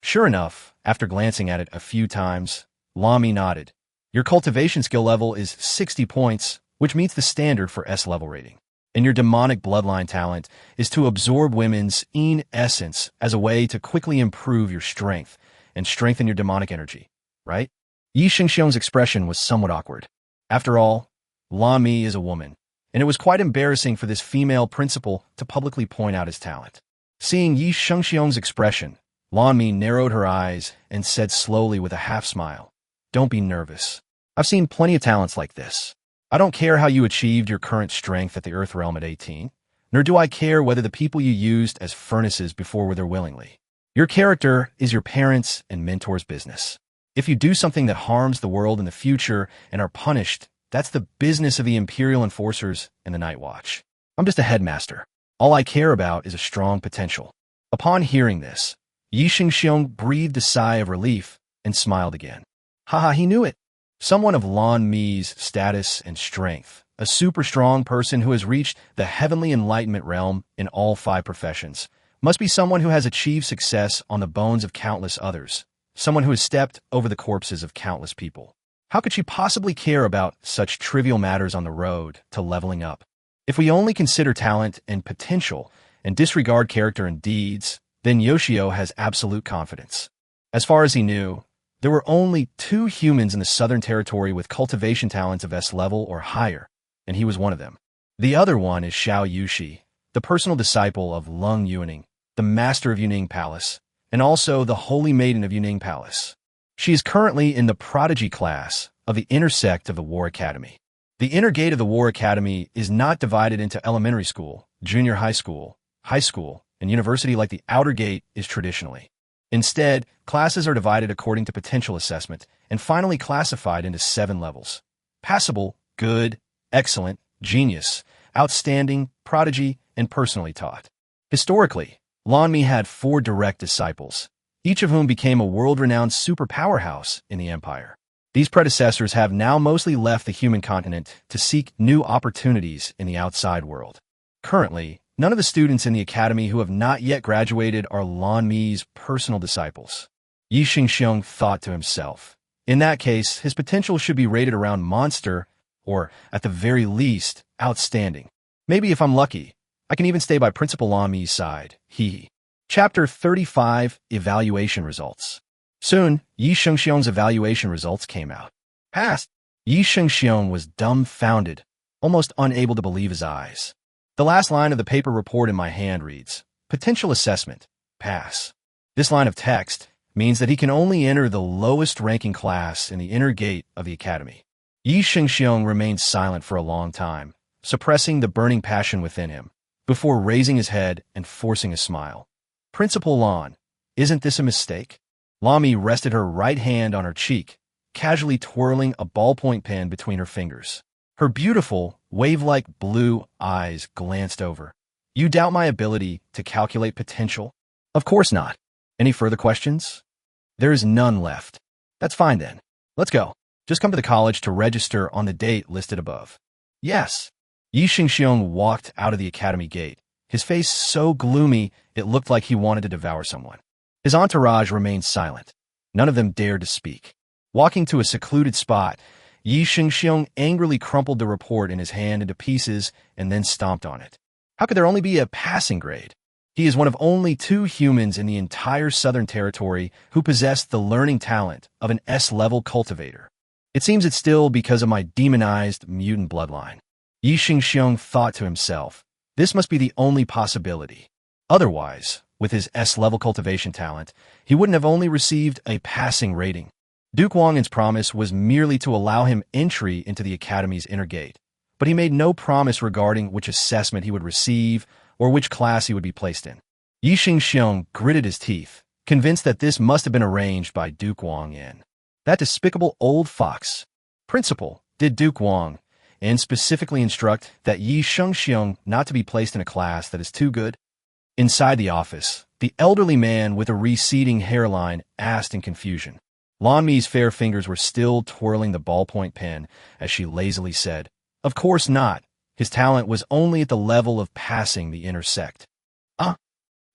Sure enough, after glancing at it a few times, Lami nodded. "Your cultivation skill level is 60 points, which meets the standard for S level rating. And your demonic bloodline talent is to absorb women's essence as a way to quickly improve your strength and strengthen your demonic energy, right?" Yi Xingxiong's expression was somewhat awkward. After all, Lami is a woman, and it was quite embarrassing for this female principal to publicly point out his talent. Seeing Yi Xingxiong's expression, Lanmi narrowed her eyes and said slowly with a half-smile, "Don't be nervous. I've seen plenty of talents like this. I don't care how you achieved your current strength at the Earth Realm at 18, nor do I care whether the people you used as furnaces before were there willingly. Your character is your parents' and mentors' business. If you do something that harms the world in the future and are punished, that's the business of the Imperial Enforcers and the Night Watch. I'm just a headmaster. All I care about is a strong potential." Upon hearing this, Yi Xingxiong breathed a sigh of relief and smiled again. Haha, he knew it. Someone of Lan Mi's status and strength, a super strong person who has reached the heavenly enlightenment realm in all 5 professions, must be someone who has achieved success on the bones of countless others, someone who has stepped over the corpses of countless people. How could she possibly care about such trivial matters on the road to leveling up? If we only consider talent and potential and disregard character and deeds, then Yoshio has absolute confidence. As far as he knew, there were only 2 humans in the Southern Territory with cultivation talents of S level or higher, and he was one of them. The other one is Xiao Yushi, the personal disciple of Lung Yuning, the master of Yuning Palace, and also the Holy Maiden of Yuning Palace. She is currently in the prodigy class of the inner sect of the War Academy. The inner gate of the War Academy is not divided into elementary school, junior high school, and university like the outer gate is traditionally. Instead, classes are divided according to potential assessment and finally classified into 7 levels: passable, good, excellent, genius, outstanding, prodigy, and personally taught. Historically, Lanmi had 4 direct disciples, each of whom became a world-renowned super powerhouse in the Empire. These predecessors have now mostly left the human continent to seek new opportunities in the outside world. Currently, none of the students in the academy who have not yet graduated are Lan Mi's personal disciples. Yi Xingxiong thought to himself. In that case, his potential should be rated around monster, or, at the very least, outstanding. Maybe if I'm lucky, I can even stay by Principal Lan Mi's side. Chapter 35, Evaluation Results. Soon, Yi Xingxiong's evaluation results came out. Passed. Yi Xingxiong was dumbfounded, almost unable to believe his eyes. The last line of the paper report in my hand reads, "Potential Assessment, Pass." This line of text means that he can only enter the lowest ranking class in the inner gate of the academy. Yi Xingxiong remained silent for a long time, suppressing the burning passion within him, before raising his head and forcing a smile. "Principal Lan, isn't this a mistake?" Lami rested her right hand on her cheek, casually twirling a ballpoint pen between her fingers. Her beautiful, wave-like blue eyes glanced over. "You doubt my ability to calculate potential?" "Of course not. Any further questions?" "There is none left." "That's fine then. Let's go. Just come to the college to register on the date listed above." Yes. Yi Xingxiong walked out of the academy gate, his face so gloomy it looked like he wanted to devour someone. His entourage remained silent. None of them dared to speak. Walking to a secluded spot, Yi Xingxiong angrily crumpled the report in his hand into pieces and then stomped on it. How could there only be a passing grade? He is one of only 2 humans in the entire Southern Territory who possess the learning talent of an S-level cultivator. It seems it's still because of my demonized mutant bloodline. Yi Xingxiong thought to himself, this must be the only possibility. Otherwise, with his S-level cultivation talent, he wouldn't have only received a passing rating. Duke Wang's promise was merely to allow him entry into the academy's inner gate, but he made no promise regarding which assessment he would receive or which class he would be placed in. Yi Xingxiong gritted his teeth, convinced that this must have been arranged by Duke Wang in. That despicable old fox. Principal, did Duke Wang, and specifically instruct that Yi Xingxiong not to be placed in a class that is too good? Inside the office, the elderly man with a receding hairline asked in confusion. Lan Mi's fair fingers were still twirling the ballpoint pen as she lazily said, "Of course not. His talent was only at the level of passing the inner sect."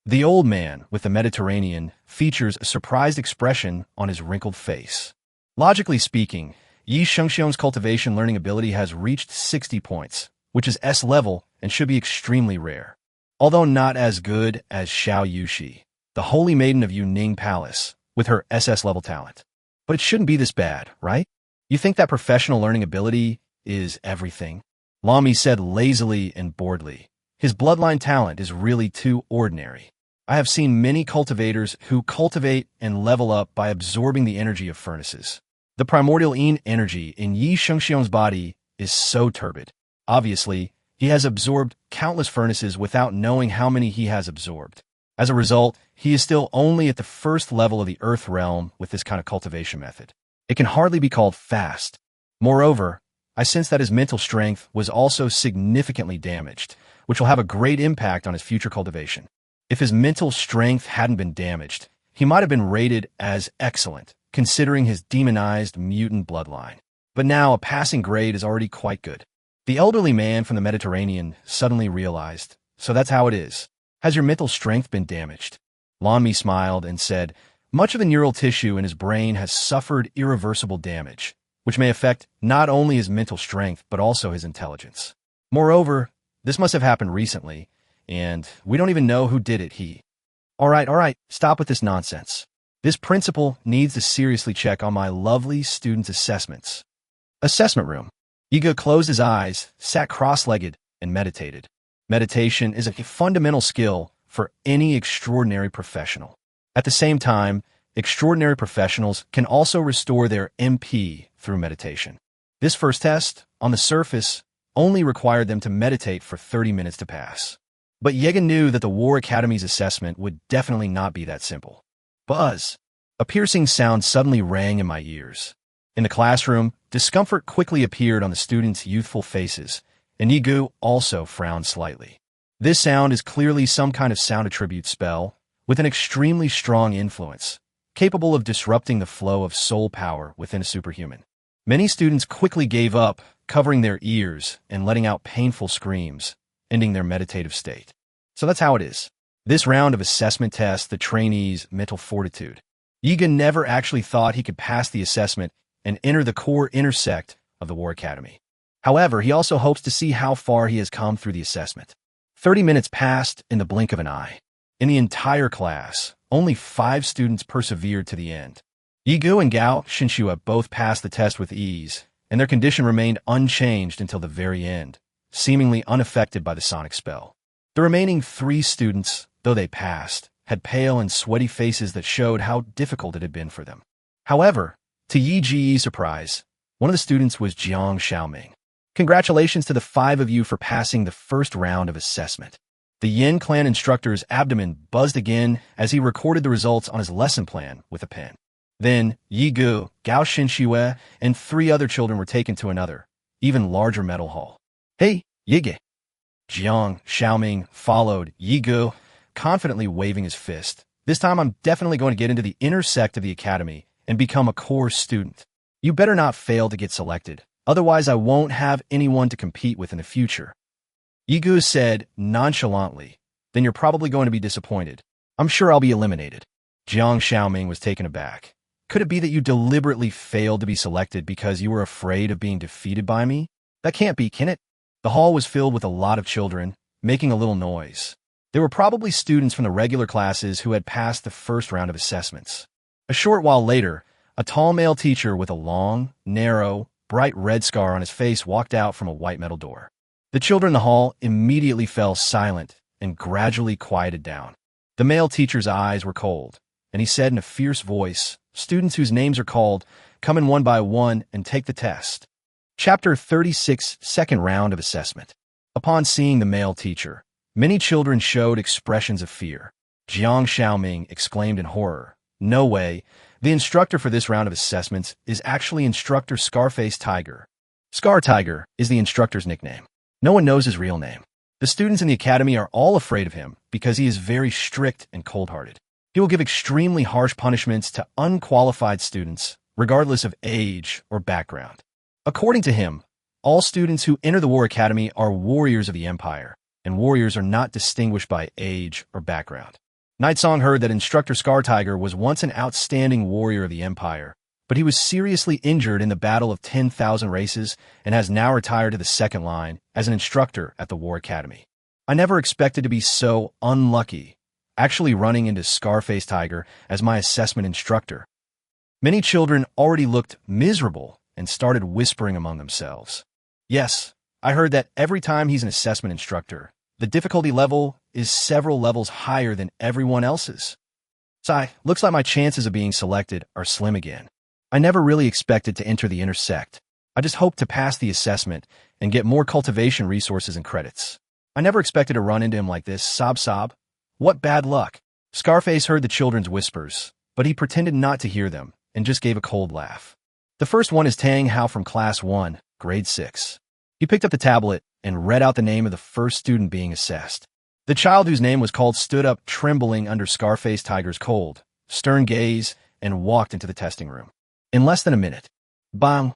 The old man with the Mediterranean features a surprised expression on his wrinkled face. Logically speaking, Yi Xingxiong's cultivation learning ability has reached 60 points, which is S-level and should be extremely rare. Although not as good as Xiao Yushi, the holy maiden of Yuning Palace, with her SS-level talent. But it shouldn't be this bad, right? You think that professional learning ability is everything? Lan Mi said lazily and boredly. His bloodline talent is really too ordinary. I have seen many cultivators who cultivate and level up by absorbing the energy of furnaces. The primordial yin energy in Yi Xingxiong's body is so turbid. Obviously, he has absorbed countless furnaces without knowing how many he has absorbed. As a result, he is still only at the first level of the earth realm with this kind of cultivation method. It can hardly be called fast. Moreover, I sense that his mental strength was also significantly damaged, which will have a great impact on his future cultivation. If his mental strength hadn't been damaged, he might have been rated as excellent, considering his demonized mutant bloodline. But now a passing grade is already quite good. The elderly man from the Mediterranean suddenly realized, so that's how it is. Has your mental strength been damaged? Lan Mi smiled and said, much of the neural tissue in his brain has suffered irreversible damage, which may affect not only his mental strength, but also his intelligence. Moreover, this must have happened recently, and we don't even know who did it. All right, stop with this nonsense. This principal needs to seriously check on my lovely students' assessments. Assessment room. Yiga closed his eyes, sat cross-legged, and meditated. Meditation is a fundamental skill for any extraordinary professional. At the same time, extraordinary professionals can also restore their MP through meditation. This first test, on the surface, only required them to meditate for 30 minutes to pass. But Yegan knew that the War Academy's assessment would definitely not be that simple. Buzz! A piercing sound suddenly rang in my ears. In the classroom, discomfort quickly appeared on the students' youthful faces, and Yigu also frowned slightly. This sound is clearly some kind of sound attribute spell, with an extremely strong influence, capable of disrupting the flow of soul power within a superhuman. Many students quickly gave up, covering their ears and letting out painful screams, ending their meditative state. So that's how it is. This round of assessment tests the trainees' mental fortitude. Yiga never actually thought he could pass the assessment and enter the core intersect of the War Academy. However, he also hopes to see how far he has come through the assessment. 30 minutes passed in the blink of an eye. In the entire class, only 5 students persevered to the end. Yigu and Gao Xinxue both passed the test with ease, and their condition remained unchanged until the very end, seemingly unaffected by the sonic spell. The remaining 3 students, though they passed, had pale and sweaty faces that showed how difficult it had been for them. However, to Yi Ji's surprise, one of the students was Jiang Xiaoming. Congratulations to the 5 of you for passing the first round of assessment. The Yin clan instructor's abdomen buzzed again as he recorded the results on his lesson plan with a pen. Then, Yi Gu, Gao Xinxue, and 3 other children were taken to another, even larger metal hall. Hey, Yige! Jiang Xiaoming followed Yi Gu, confidently waving his fist. This time I'm definitely going to get into the inner sect of the academy and become a core student. You better not fail to get selected, Otherwise, I won't have anyone to compete with in the future. Yigu said nonchalantly. Then you're probably going to be disappointed. I'm sure I'll be eliminated. Jiang Xiaoming was taken aback. Could it be that you deliberately failed to be selected because you were afraid of being defeated by me? That can't be, can it? The hall was filled with a lot of children, making a little noise. They were probably students from the regular classes who had passed the first round of assessments. A short while later, a tall male teacher with a long, narrow, bright red scar on his face walked out from a white metal door. The children in the hall immediately fell silent and gradually quieted down. The male teacher's eyes were cold, and he said in a fierce voice, "Students whose names are called, come in one by one and take the test." Chapter 36, Second Round of Assessment. Upon seeing the male teacher, many children showed expressions of fear. Jiang Xiaoming exclaimed in horror, "No way! The instructor for this round of assessments is actually Instructor Scarface Tiger." Scar Tiger is the instructor's nickname. No one knows his real name. The students in the academy are all afraid of him because he is very strict and cold-hearted. He will give extremely harsh punishments to unqualified students, regardless of age or background. According to him, all students who enter the War Academy are warriors of the Empire, and warriors are not distinguished by age or background. Nightsong heard that Instructor Scar Tiger was once an outstanding warrior of the Empire, but he was seriously injured in the Battle of 10,000 Races and has now retired to the second line as an instructor at the War Academy. I never expected to be so unlucky, actually running into Scarface Tiger as my assessment instructor. Many children already looked miserable and started whispering among themselves. Yes, I heard that every time he's an assessment instructor, the difficulty level is several levels higher than everyone else's. Sigh, looks like my chances of being selected are slim again. I never really expected to enter the intersect. I just hoped to pass the assessment and get more cultivation resources and credits. I never expected to run into him like this, sob. What bad luck. Scarface heard the children's whispers, but he pretended not to hear them and just gave a cold laugh. The first one is Tang Hao from Class 1, Grade 6. He picked up the tablet and read out the name of the first student being assessed. The child whose name was called stood up trembling under Scarface Tiger's cold, stern gaze and walked into the testing room. In less than a minute, bang!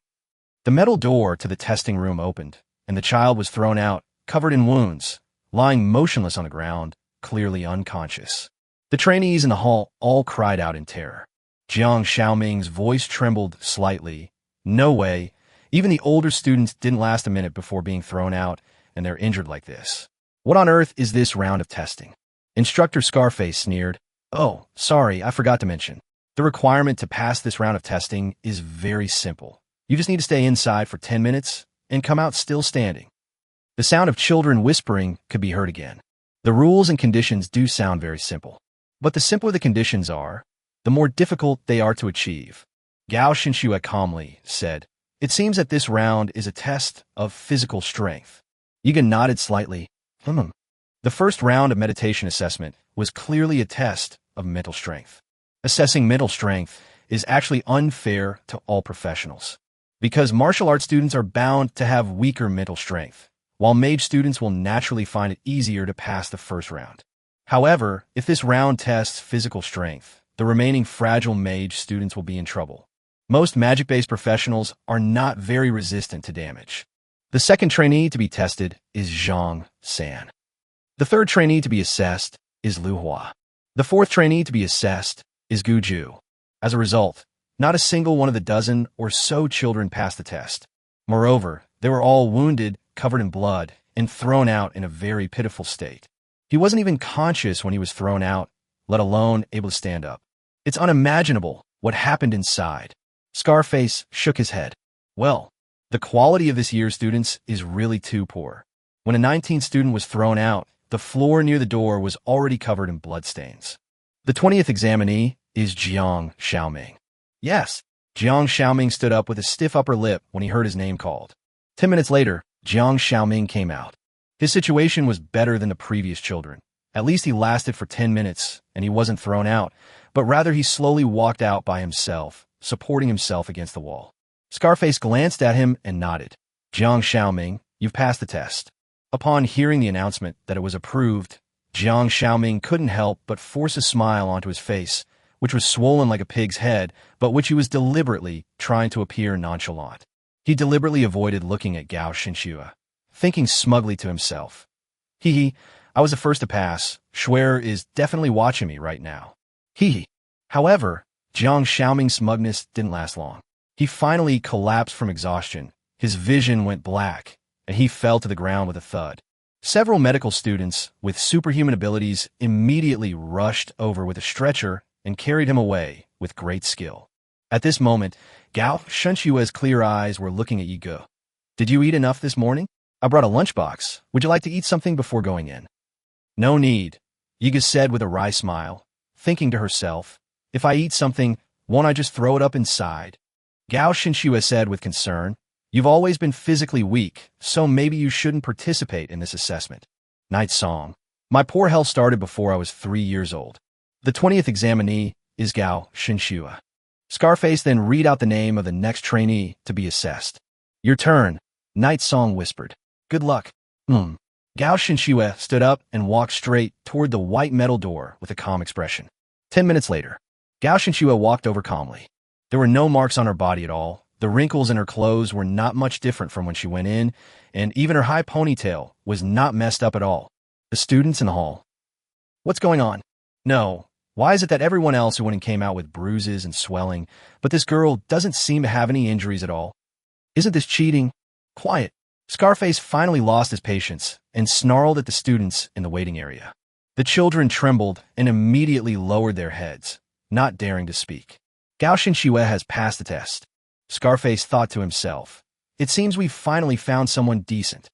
The metal door to the testing room opened, and the child was thrown out, covered in wounds, lying motionless on the ground, clearly unconscious. The trainees in the hall all cried out in terror. Jiang Xiaoming's voice trembled slightly. No way. Even the older students didn't last a minute before being thrown out, and they're injured like this. What on earth is this round of testing? Instructor Scarface sneered. Oh, sorry, I forgot to mention. The requirement to pass this round of testing is very simple. You just need to stay inside for 10 minutes and come out still standing. The sound of children whispering could be heard again. The rules and conditions do sound very simple. But the simpler the conditions are, the more difficult they are to achieve. Gao Xinxue calmly said, "It seems that this round is a test of physical strength." Yiga nodded slightly. The first round of meditation assessment was clearly a test of mental strength. Assessing mental strength is actually unfair to all professionals, because martial arts students are bound to have weaker mental strength, while mage students will naturally find it easier to pass the first round. However, if this round tests physical strength, the remaining fragile mage students will be in trouble. Most magic-based professionals are not very resistant to damage. The second trainee to be tested is Zhang San. The third trainee to be assessed is Lu Hua. The fourth trainee to be assessed is Gu Ju. As a result, not a single one of the dozen or so children passed the test. Moreover, they were all wounded, covered in blood, and thrown out in a very pitiful state. He wasn't even conscious when he was thrown out, let alone able to stand up. It's unimaginable what happened inside. Scarface shook his head. Well, the quality of this year's students is really too poor. When a 19th student was thrown out, the floor near the door was already covered in bloodstains. The 20th examinee is Jiang Xiaoming. Yes, Jiang Xiaoming stood up with a stiff upper lip when he heard his name called. 10 minutes later, Jiang Xiaoming came out. His situation was better than the previous children. At least he lasted for 10 minutes, and he wasn't thrown out, but rather he slowly walked out by himself, supporting himself against the wall. Scarface glanced at him and nodded. Jiang Xiaoming, you've passed the test. Upon hearing the announcement that it was approved, Jiang Xiaoming couldn't help but force a smile onto his face, which was swollen like a pig's head, but which he was deliberately trying to appear nonchalant. He deliberately avoided looking at Gao Shinshua, thinking smugly to himself. Hee hee, I was the first to pass. Schwer is definitely watching me right now. Hee hee. However, Jiang Xiaoming's smugness didn't last long. He finally collapsed from exhaustion. His vision went black, and he fell to the ground with a thud. Several medical students with superhuman abilities immediately rushed over with a stretcher and carried him away with great skill. At this moment, Gao Shunshua's clear eyes were looking at Yi Ge. Did you eat enough this morning? I brought a lunchbox. Would you like to eat something before going in? No need, Yi Ge said with a wry smile, thinking to herself, if I eat something, won't I just throw it up inside? Gao Shinshua said with concern, you've always been physically weak, so maybe you shouldn't participate in this assessment. Night Song. My poor health started before I was 3 years old. The 20th examinee is Gao Shinshua. Scarface then read out the name of the next trainee to be assessed. Your turn, Night Song whispered. Good luck. Gao Shinshua stood up and walked straight toward the white metal door with a calm expression. 10 minutes later, Gao Shinshua walked over calmly. There were no marks on her body at all. The wrinkles in her clothes were not much different from when she went in, and even her high ponytail was not messed up at all. The students in the hall. What's going on? No. Why is it that everyone else who went in came out with bruises and swelling, but this girl doesn't seem to have any injuries at all? Isn't this cheating? Quiet. Scarface finally lost his patience and snarled at the students in the waiting area. The children trembled and immediately lowered their heads, not daring to speak. Gao Shinshua has passed the test. Scarface thought to himself. It seems we've finally found someone decent.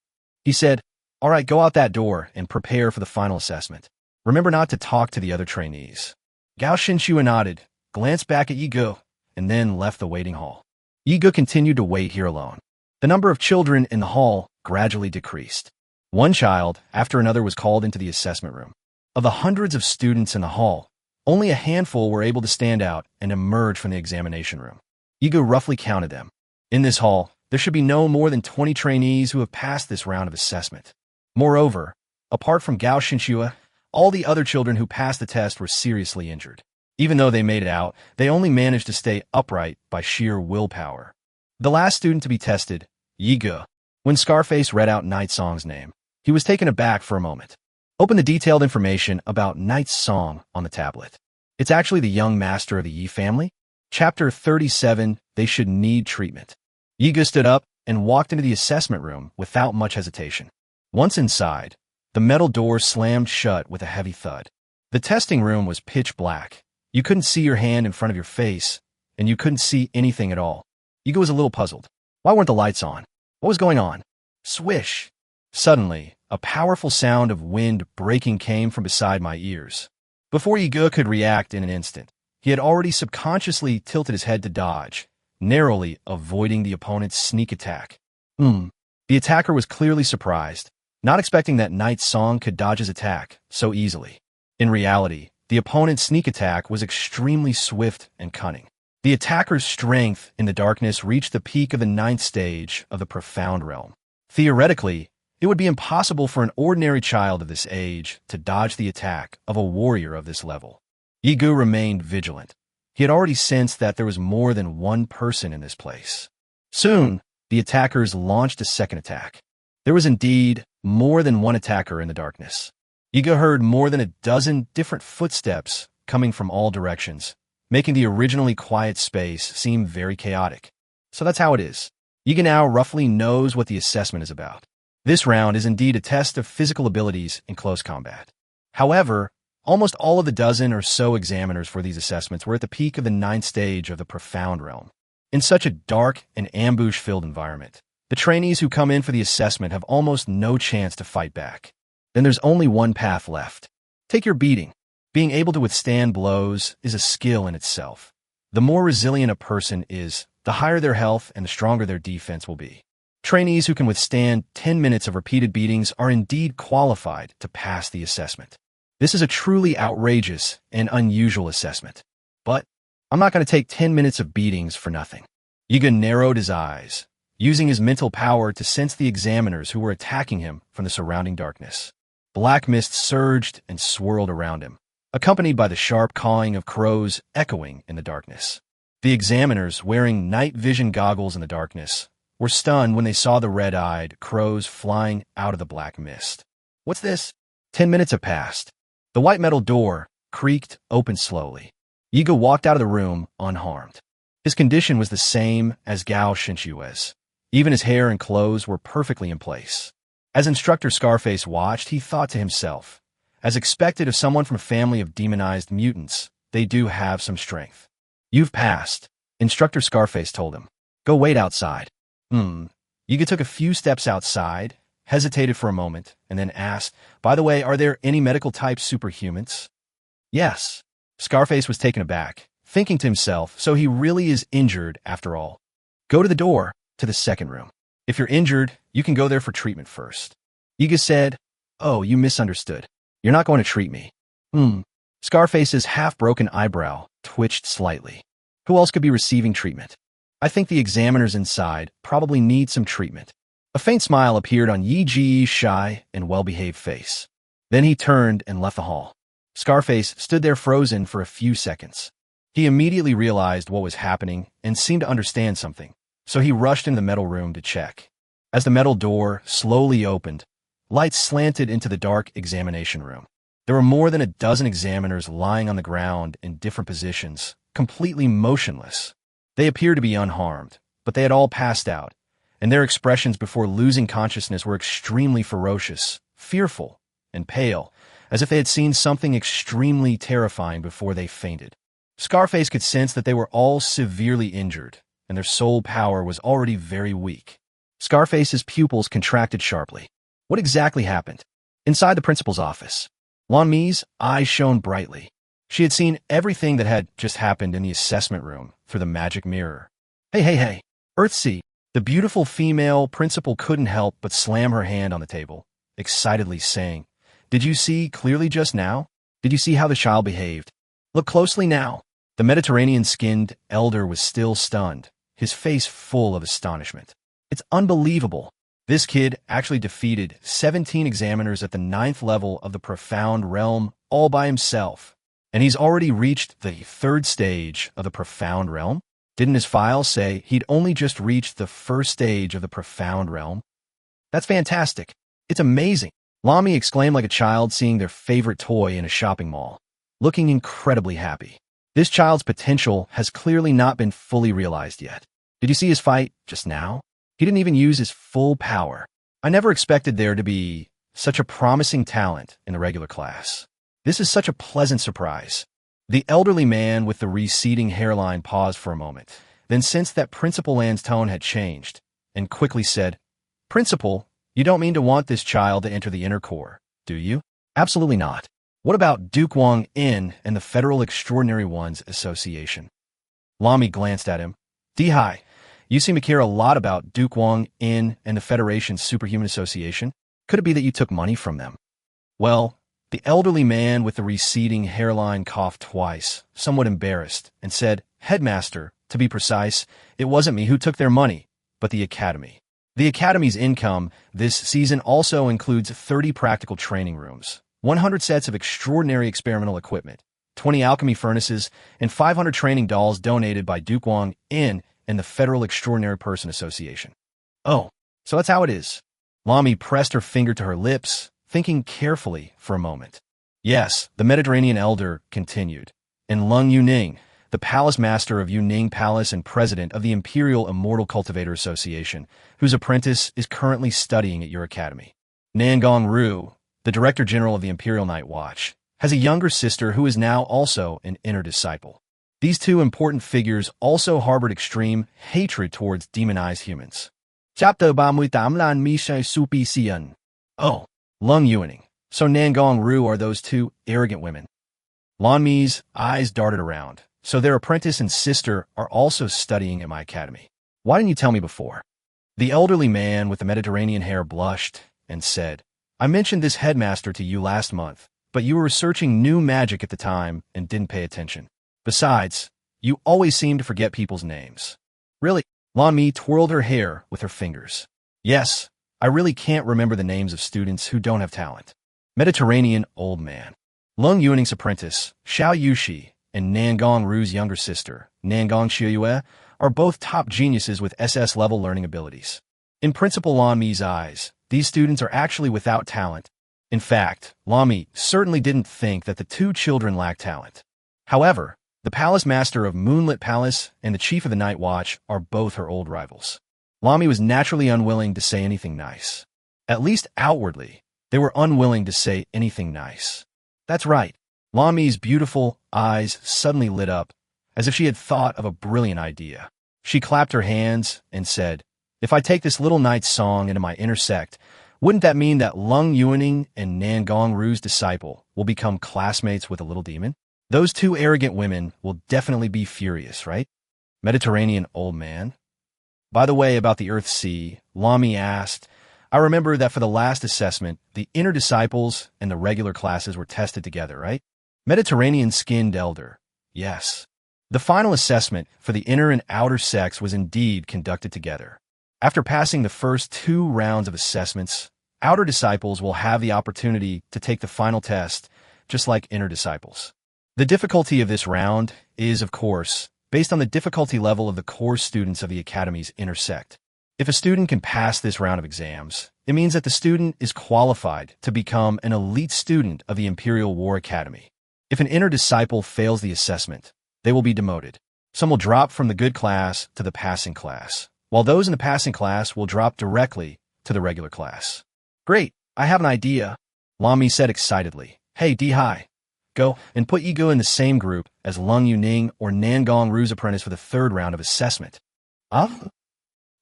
He said, all right, go out that door and prepare for the final assessment. Remember not to talk to the other trainees. Gao Shinshua nodded, glanced back at Yi Ge, and then left the waiting hall. Yi Ge continued to wait here alone. The number of children in the hall gradually decreased. One child after another was called into the assessment room. Of the hundreds of students in the hall, only a handful were able to stand out and emerge from the examination room. Yi Ge roughly counted them. In this hall, there should be no more than 20 trainees who have passed this round of assessment. Moreover, apart from Gao Shinshua, all the other children who passed the test were seriously injured. Even though they made it out, they only managed to stay upright by sheer willpower. The last student to be tested, Yi Ge. When Scarface read out Night Song's name, he was taken aback for a moment. Open the detailed information about Night Song on the tablet. It's actually the young master of the Yi family. Chapter 37, They Should Need Treatment. Yi Ge stood up and walked into the assessment room without much hesitation. Once inside, the metal door slammed shut with a heavy thud. The testing room was pitch black. You couldn't see your hand in front of your face, and you couldn't see anything at all. Yi Ge was a little puzzled. Why weren't the lights on? What was going on? Swish! Suddenly, a powerful sound of wind breaking came from beside my ears. Before Yi Ge could react in an instant, he had already subconsciously tilted his head to dodge, narrowly avoiding the opponent's sneak attack. The attacker was clearly surprised, not expecting that Night Song could dodge his attack so easily. In reality, the opponent's sneak attack was extremely swift and cunning. The attacker's strength in the darkness reached the peak of the 9th stage of the profound realm. Theoretically, it would be impossible for an ordinary child of this age to dodge the attack of a warrior of this level. Yi Ge remained vigilant. He had already sensed that there was more than one person in this place. Soon, the attackers launched a second attack. There was indeed more than one attacker in the darkness. Yi Ge heard more than a dozen different footsteps coming from all directions, making the originally quiet space seem very chaotic. So that's how it is. Yi Ge now roughly knows what the assessment is about. This round is indeed a test of physical abilities in close combat. However, almost all of the dozen or so examiners for these assessments were at the peak of the 9th stage of the profound realm. In such a dark and ambush-filled environment, the trainees who come in for the assessment have almost no chance to fight back. Then there's only one path left. Take your beating. Being able to withstand blows is a skill in itself. The more resilient a person is, the higher their health and the stronger their defense will be. Trainees who can withstand 10 minutes of repeated beatings are indeed qualified to pass the assessment. This is a truly outrageous and unusual assessment. But I'm not going to take 10 minutes of beatings for nothing. Yi Ge narrowed his eyes, using his mental power to sense the examiners who were attacking him from the surrounding darkness. Black mist surged and swirled around him, accompanied by the sharp cawing of crows echoing in the darkness. The examiners, wearing night vision goggles in the darkness, were stunned when they saw the red-eyed crows flying out of the black mist. What's this? 10 minutes have passed. The white metal door creaked open slowly. Yiga walked out of the room unharmed. His condition was the same as Gao Shinshue's. Even his hair and clothes were perfectly in place. As Instructor Scarface watched, he thought to himself, as expected of someone from a family of demonized mutants, they do have some strength. You've passed, Instructor Scarface told him. Go wait outside. Yiga took a few steps outside, hesitated for a moment, and then asked, by the way, are there any medical-type superhumans? Yes. Scarface was taken aback, thinking to himself, so he really is injured after all. Go to the door, to the second room. If you're injured, you can go there for treatment first. Yiga said, oh, you misunderstood. You're not going to treat me. Scarface's half-broken eyebrow twitched slightly. Who else could be receiving treatment? I think the examiners inside probably need some treatment. A faint smile appeared on Yi Ji's shy and well-behaved face. Then he turned and left the hall. Scarface stood there frozen for a few seconds. He immediately realized what was happening and seemed to understand something, so he rushed into the metal room to check. As the metal door slowly opened, lights slanted into the dark examination room. There were more than a dozen examiners lying on the ground in different positions, completely motionless. They appeared to be unharmed, but they had all passed out, and their expressions before losing consciousness were extremely ferocious, fearful, and pale, as if they had seen something extremely terrifying before they fainted. Scarface could sense that they were all severely injured, and their soul power was already very weak. Scarface's pupils contracted sharply. What exactly happened? Inside the principal's office, Lan Mi's eyes shone brightly. She had seen everything that had just happened in the assessment room through the magic mirror. Hey, Earthsea, the beautiful female principal couldn't help but slam her hand on the table, excitedly saying, did you see clearly just now? Did you see how the child behaved? Look closely now. The Mediterranean-skinned elder was still stunned, his face full of astonishment. It's unbelievable. This kid actually defeated 17 examiners at the 9th level of the profound realm all by himself. And he's already reached the 3rd stage of the profound realm? Didn't his file say he'd only just reached the 1st stage of the profound realm? That's fantastic. It's amazing. Lami exclaimed like a child seeing their favorite toy in a shopping mall, looking incredibly happy. This child's potential has clearly not been fully realized yet. Did you see his fight just now? He didn't even use his full power. I never expected there to be such a promising talent in the regular class. This is such a pleasant surprise. The elderly man with the receding hairline paused for a moment, then sensed that Principal Lan's tone had changed, and quickly said, Principal, you don't mean to want this child to enter the inner core, do you? Absolutely not. What about Duke Wang In and the Federal Extraordinary Ones Association? Lami glanced at him. Dihai, you seem to care a lot about Duke Wang In and the Federation's Superhuman Association. Could it be that you took money from them? Well, the elderly man with the receding hairline coughed twice, somewhat embarrassed, and said, Headmaster, to be precise, it wasn't me who took their money, but the Academy. The Academy's income this season also includes 30 practical training rooms, 100 sets of extraordinary experimental equipment, 20 alchemy furnaces, and 500 training dolls donated by Duke Wang In and the Federal Extraordinary Person Association. Oh, so that's how it is. Lami pressed her finger to her lips, thinking carefully for a moment. Yes, the Mediterranean elder continued. And Lung Yuning, the palace master of Yuning Palace and president of the Imperial Immortal Cultivator Association, whose apprentice is currently studying at your academy. Nangong Ru, the director general of the Imperial Night Watch, has a younger sister who is now also an inner disciple. These two important figures also harbored extreme hatred towards demonized humans. Chapter 38 Lan Mi Shai Supi Sian. Oh, Lung Yuning. So Nangong Ru are those two arrogant women. Lan Mi's eyes darted around. So their apprentice and sister are also studying at my academy. Why didn't you tell me before? The elderly man with the Mediterranean hair blushed and said, I mentioned this headmaster to you last month, but you were researching new magic at the time and didn't pay attention. Besides, you always seem to forget people's names. Really? Lan Mi twirled her hair with her fingers. Yes, I really can't remember the names of students who don't have talent. Mediterranean old man. Lung Yuning's apprentice, Xiao Yushi, and Nangong Ru's younger sister, Nangong Xiuyue, are both top geniuses with SS-level learning abilities. In Principal Lami's eyes, these students are actually without talent. In fact, Lami certainly didn't think that the two children lacked talent. However, the Palace Master of Moonlit Palace and the Chief of the Night Watch are both her old rivals. Lami was naturally unwilling to say anything nice. At least outwardly, they were unwilling to say anything nice. That's right. Lami's beautiful eyes suddenly lit up, as if she had thought of a brilliant idea. She clapped her hands and said, "If I take this little knight's song into my inner sect, wouldn't that mean that Lung Yuaning and Nan Gongru's disciple will become classmates with a little demon? Those two arrogant women will definitely be furious, right?" Mediterranean old man. By the way, about the Earth Sea, Lami asked, "I remember that for the last assessment, the inner disciples and the regular classes were tested together, right?" Mediterranean skinned elder. Yes. The final assessment for the inner and outer sects was indeed conducted together. After passing the first 2 rounds of assessments, outer disciples will have the opportunity to take the final test, just like inner disciples. The difficulty of this round is, of course, based on the difficulty level of the core students of the Academy's inner sect. If a student can pass this round of exams, it means that the student is qualified to become an elite student of the Imperial War Academy. If an inner disciple fails the assessment, they will be demoted. Some will drop from the good class to the passing class, while those in the passing class will drop directly to the regular class. "Great, I have an idea," Lami said excitedly. "Hey, Di, go and put Yigu in the same group as Lung Yuning or Nangong Ru's apprentice for the 3rd round of assessment."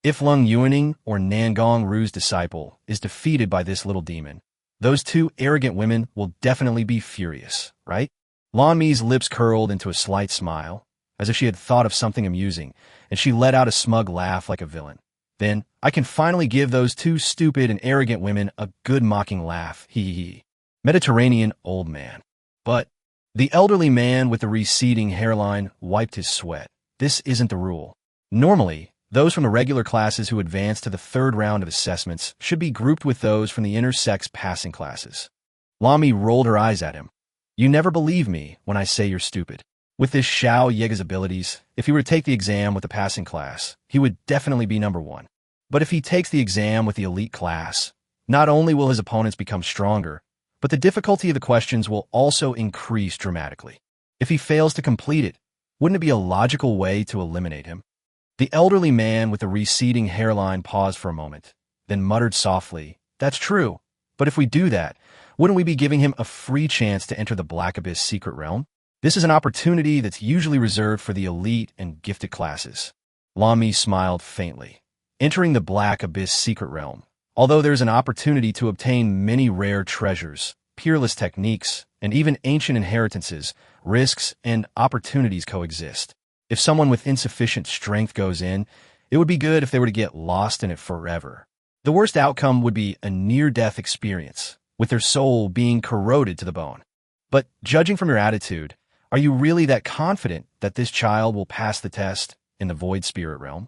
If Lung Yuaning or Nangong Ru's disciple is defeated by this little demon, those 2 arrogant women will definitely be furious, right? Lami's lips curled into a slight smile, as if she had thought of something amusing, and she let out a smug laugh like a villain. "Then, I can finally give those 2 stupid and arrogant women a good mocking laugh, hee. Mediterranean old man. But the elderly man with the receding hairline wiped his sweat. This isn't the rule. Normally, those from the regular classes who advance to the 3rd round of assessments should be grouped with those from the inner sect's passing classes. Lami rolled her eyes at him. "You never believe me when I say you're stupid." With this Xiao Yega's abilities, if he were to take the exam with the passing class, he would definitely be number 1. But if he takes the exam with the elite class, not only will his opponents become stronger, but the difficulty of the questions will also increase dramatically. If he fails to complete it, wouldn't it be a logical way to eliminate him? The elderly man with the receding hairline paused for a moment, then muttered softly, "That's true, but if we do that, wouldn't we be giving him a free chance to enter the Black Abyss secret realm? This is an opportunity that's usually reserved for the elite and gifted classes." Lami smiled faintly. Entering the Black Abyss secret realm, although there's an opportunity to obtain many rare treasures, peerless techniques, and even ancient inheritances, risks and opportunities coexist. If someone with insufficient strength goes in, it would be good if they were to get lost in it forever. The worst outcome would be a near-death experience, with their soul being corroded to the bone. But judging from your attitude, are you really that confident that this child will pass the test in the Void Spirit realm?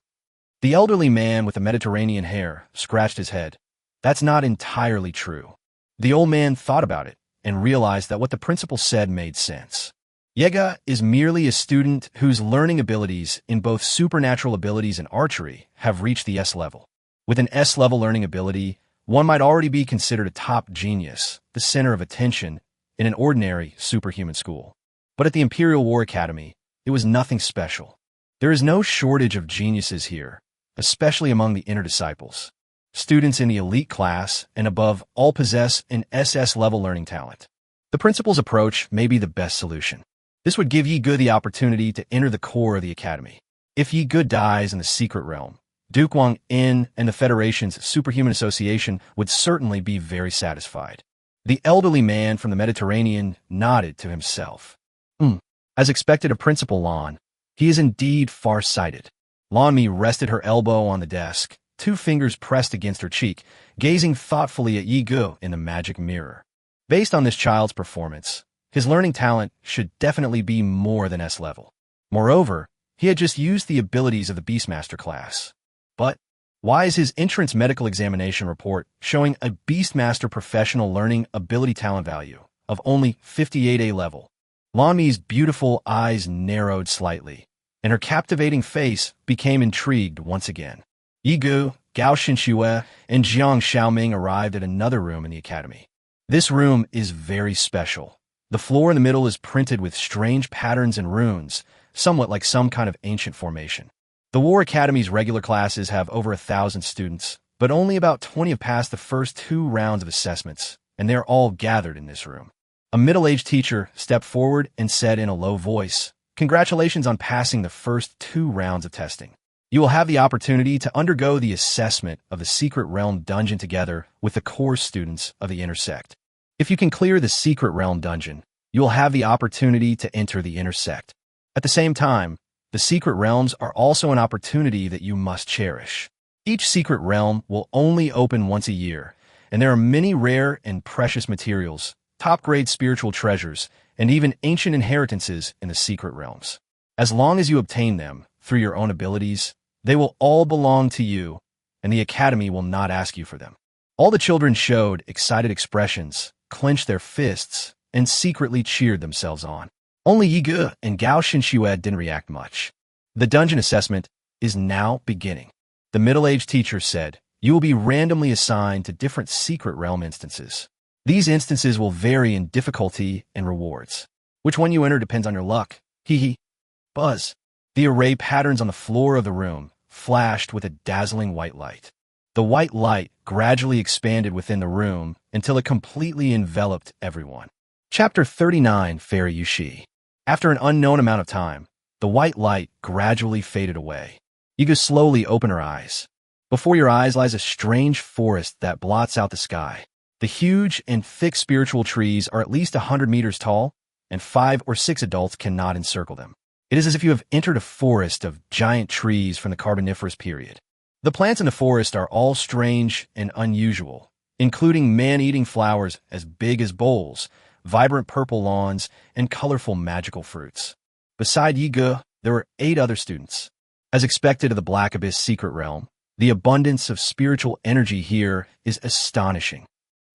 The elderly man with the Mediterranean hair scratched his head. That's not entirely true. The old man thought about it and realized that what the principal said made sense. Yega is merely a student whose learning abilities in both supernatural abilities and archery have reached the S level. With an S-level learning ability, one might already be considered a top genius, the center of attention, in an ordinary superhuman school. But at the Imperial War Academy, it was nothing special. There is no shortage of geniuses here, especially among the inner disciples. Students in the elite class and above all possess an SS-level learning talent. The principal's approach may be the best solution. This would give Yi Gu the opportunity to enter the core of the academy. If Yi Gu dies in the secret realm, Duke Wang In and the Federation's Superhuman Association would certainly be very satisfied. The elderly man from the Mediterranean nodded to himself. As expected of Principal Lan, he is indeed far-sighted. Lan Mi rested her elbow on the desk, 2 fingers pressed against her cheek, gazing thoughtfully at Yi Gu in the magic mirror. Based on this child's performance, his learning talent should definitely be more than S-level. Moreover, he had just used the abilities of the Beastmaster class. But why is his entrance medical examination report showing a Beastmaster professional learning ability talent value of only 58 A level? Lan Mi's beautiful eyes narrowed slightly. and her captivating face became intrigued once again. Yigu, Gao Xinxue, and Jiang Xiaoming arrived at another room in the academy. This room is very special. The floor in the middle is printed with strange patterns and runes, somewhat like some kind of ancient formation. The War Academy's regular classes have over 1,000 students, but only about 20 have passed the first 2 rounds of assessments, and they're all gathered in this room. A middle-aged teacher stepped forward and said in a low voice, "Congratulations on passing the first 2 rounds of testing. You will have the opportunity to undergo the assessment of the Secret Realm dungeon together with the core students of the Intersect. If you can clear the Secret Realm dungeon, you will have the opportunity to enter the Intersect. At the same time, the Secret Realms are also an opportunity that you must cherish. Each Secret Realm will only open once a year, and there are many rare and precious materials, top-grade spiritual treasures, and even ancient inheritances in the Secret Realms. As long as you obtain them through your own abilities, they will all belong to you, and the Academy will not ask you for them." All the children showed excited expressions, clenched their fists, and secretly cheered themselves on. Only Yigu and Gao Xinxue didn't react much. The dungeon assessment is now beginning. The middle-aged teacher said, "You will be randomly assigned to different Secret Realm instances. These instances will vary in difficulty and rewards. Which one you enter depends on your luck. Hee. Buzz." The array patterns on the floor of the room flashed with a dazzling white light. The white light gradually expanded within the room until it completely enveloped everyone. Chapter 39, Fairy Yushi. After an unknown amount of time, the white light gradually faded away. Yigu slowly opened her eyes. Before your eyes lies a strange forest that blots out the sky. The huge and thick spiritual trees are at least 100 meters tall, and 5 or 6 adults cannot encircle them. It is as if you have entered a forest of giant trees from the Carboniferous period. The plants in the forest are all strange and unusual, including man-eating flowers as big as bowls, vibrant purple lawns, and colorful magical fruits. Beside Yigu, there were 8 other students. As expected of the Black Abyss Secret Realm, the abundance of spiritual energy here is astonishing.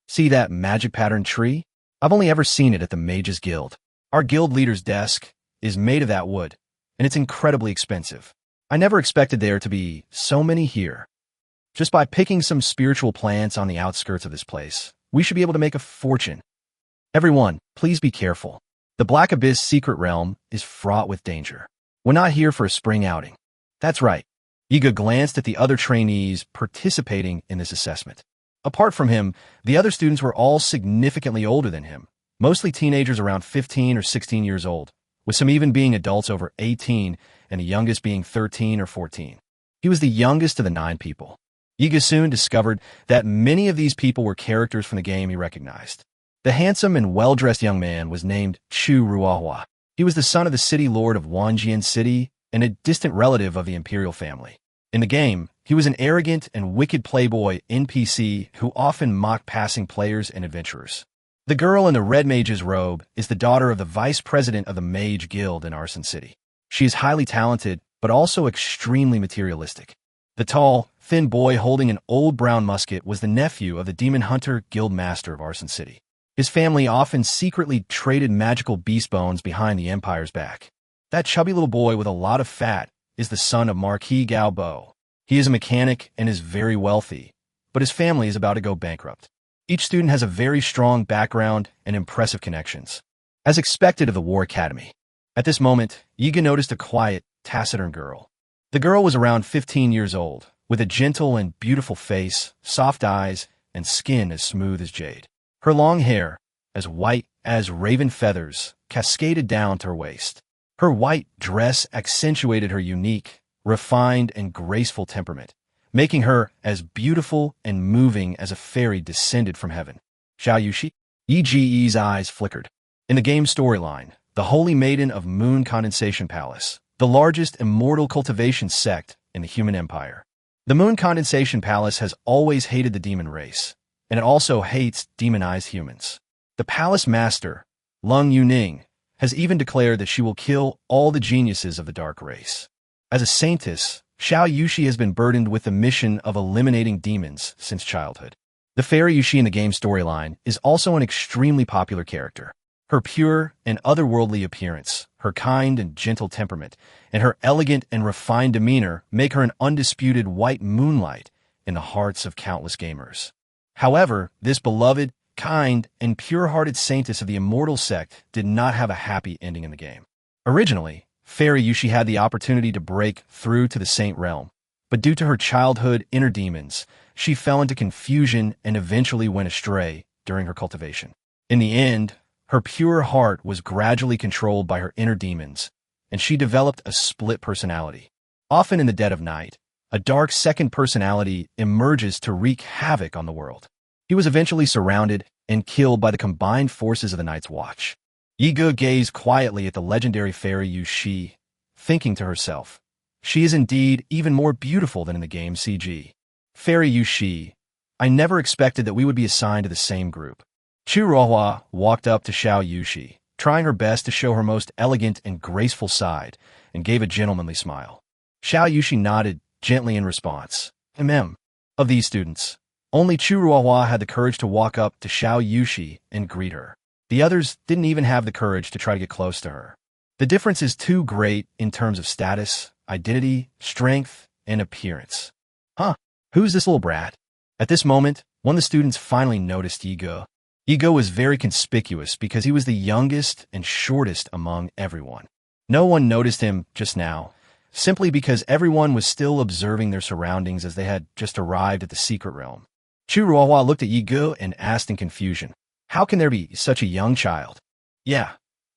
See that magic pattern tree? I've only ever seen it at the Mages Guild. Our guild leader's desk is made of that wood, and it's incredibly expensive. I never expected there to be so many here. Just by picking some spiritual plants on the outskirts of this place, we should be able to make a fortune. Everyone, please be careful. The Black Abyss Secret Realm is fraught with danger. We're not here for a spring outing. That's right. Yigu glanced at the other trainees participating in this assessment. Apart from him, the other students were all significantly older than him, mostly teenagers around 15 or 16 years old, with some even being adults over 18 and the youngest being 13 or 14. He was the youngest of the 9 people. Yigu soon discovered that many of these people were characters from the game he recognized. The handsome and well-dressed young man was named Chu Ruohua. He was the son of the city lord of Wanjian City and a distant relative of the imperial family. In the game, he was an arrogant and wicked playboy NPC who often mocked passing players and adventurers. The girl in the red mage's robe is the daughter of the vice president of the Mage Guild in Arson City. She is highly talented, but also extremely materialistic. The tall, thin boy holding an old brown musket was the nephew of the demon hunter guild master of Arson City. His family often secretly traded magical beast bones behind the Empire's back. That chubby little boy with a lot of fat is the son of Marquis Gao Bo. He is a mechanic and is very wealthy, but his family is about to go bankrupt. Each student has a very strong background and impressive connections, as expected of the War Academy. At this moment, Yigu noticed a quiet, taciturn girl. The girl was around 15 years old, with a gentle and beautiful face, soft eyes, and skin as smooth as jade. Her long hair, as white as raven feathers, cascaded down to her waist. Her white dress accentuated her unique, refined, and graceful temperament, making her as beautiful and moving as a fairy descended from heaven. Xiao Yushi? Yige's eyes flickered. In the game storyline, the Holy Maiden of Moon Condensation Palace, the largest immortal cultivation sect in the human empire. The Moon Condensation Palace has always hated the demon race, and it also hates demonized humans. The palace master, Lung Yuning, has even declared that she will kill all the geniuses of the dark race. As a saintess, Xiao Yushi has been burdened with the mission of eliminating demons since childhood. The fairy Yushi in the game storyline is also an extremely popular character. Her pure and otherworldly appearance, her kind and gentle temperament, and her elegant and refined demeanor make her an undisputed white moonlight in the hearts of countless gamers. However, this beloved, kind, and pure-hearted saintess of the immortal sect did not have a happy ending in the game. Originally, Fairy Yushi had the opportunity to break through to the Saint Realm, but due to her childhood inner demons, she fell into confusion and eventually went astray during her cultivation. In the end, her pure heart was gradually controlled by her inner demons, and she developed a split personality. Often in the dead of night, a dark second personality emerges to wreak havoc on the world. He was eventually surrounded and killed by the combined forces of the Night's Watch. Yiga gazed quietly at the legendary fairy Yushi, thinking to herself, "She is indeed even more beautiful than in the game CG. Fairy Yushi, I never expected that we would be assigned to the same group." Churuohua walked up to Xiao Yushi, trying her best to show her most elegant and graceful side, and gave a gentlemanly smile. Xiao Yushi nodded gently in response. Of these students, only Churuohua had the courage to walk up to Xiao Yushi and greet her. The others didn't even have the courage to try to get close to her. The difference is too great in terms of status, identity, strength, and appearance. Who's this little brat? At this moment, one of the students finally noticed Yiga. Yiga was very conspicuous because he was the youngest and shortest among everyone. No one noticed him just now, simply because everyone was still observing their surroundings as they had just arrived at the secret realm. Churuohua looked at Yiga and asked in confusion, "How can there be such a young child?" "Yeah,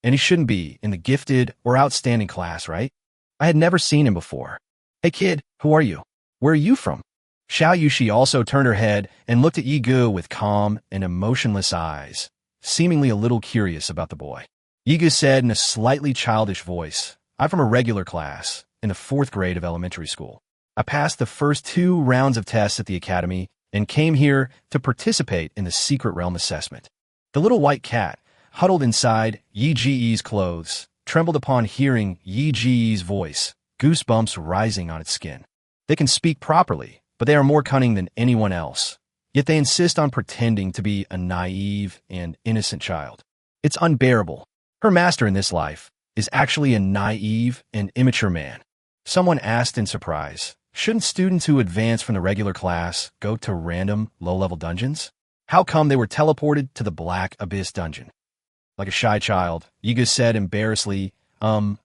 and he shouldn't be in the gifted or outstanding class, right? I had never seen him before. Hey kid, who are you? Where are you from?" Xiao Yushi also turned her head and looked at Yiga with calm and emotionless eyes, seemingly a little curious about the boy. Yiga said in a slightly childish voice, "I'm from a regular class, in the 4th grade of elementary school. I passed the first 2 rounds of tests at the academy and came here to participate in the secret realm assessment." The little white cat, huddled inside Yi Ji's clothes, trembled upon hearing Yi Ji's voice, goosebumps rising on its skin. They can speak properly, but they are more cunning than anyone else, yet they insist on pretending to be a naive and innocent child. It's unbearable. Her master in this life is actually a naive and immature man. Someone asked in surprise, shouldn't students who advance from the regular class go to random, low-level dungeons? How come they were teleported to the Black Abyss dungeon? Like a shy child, Yiga said embarrassedly, I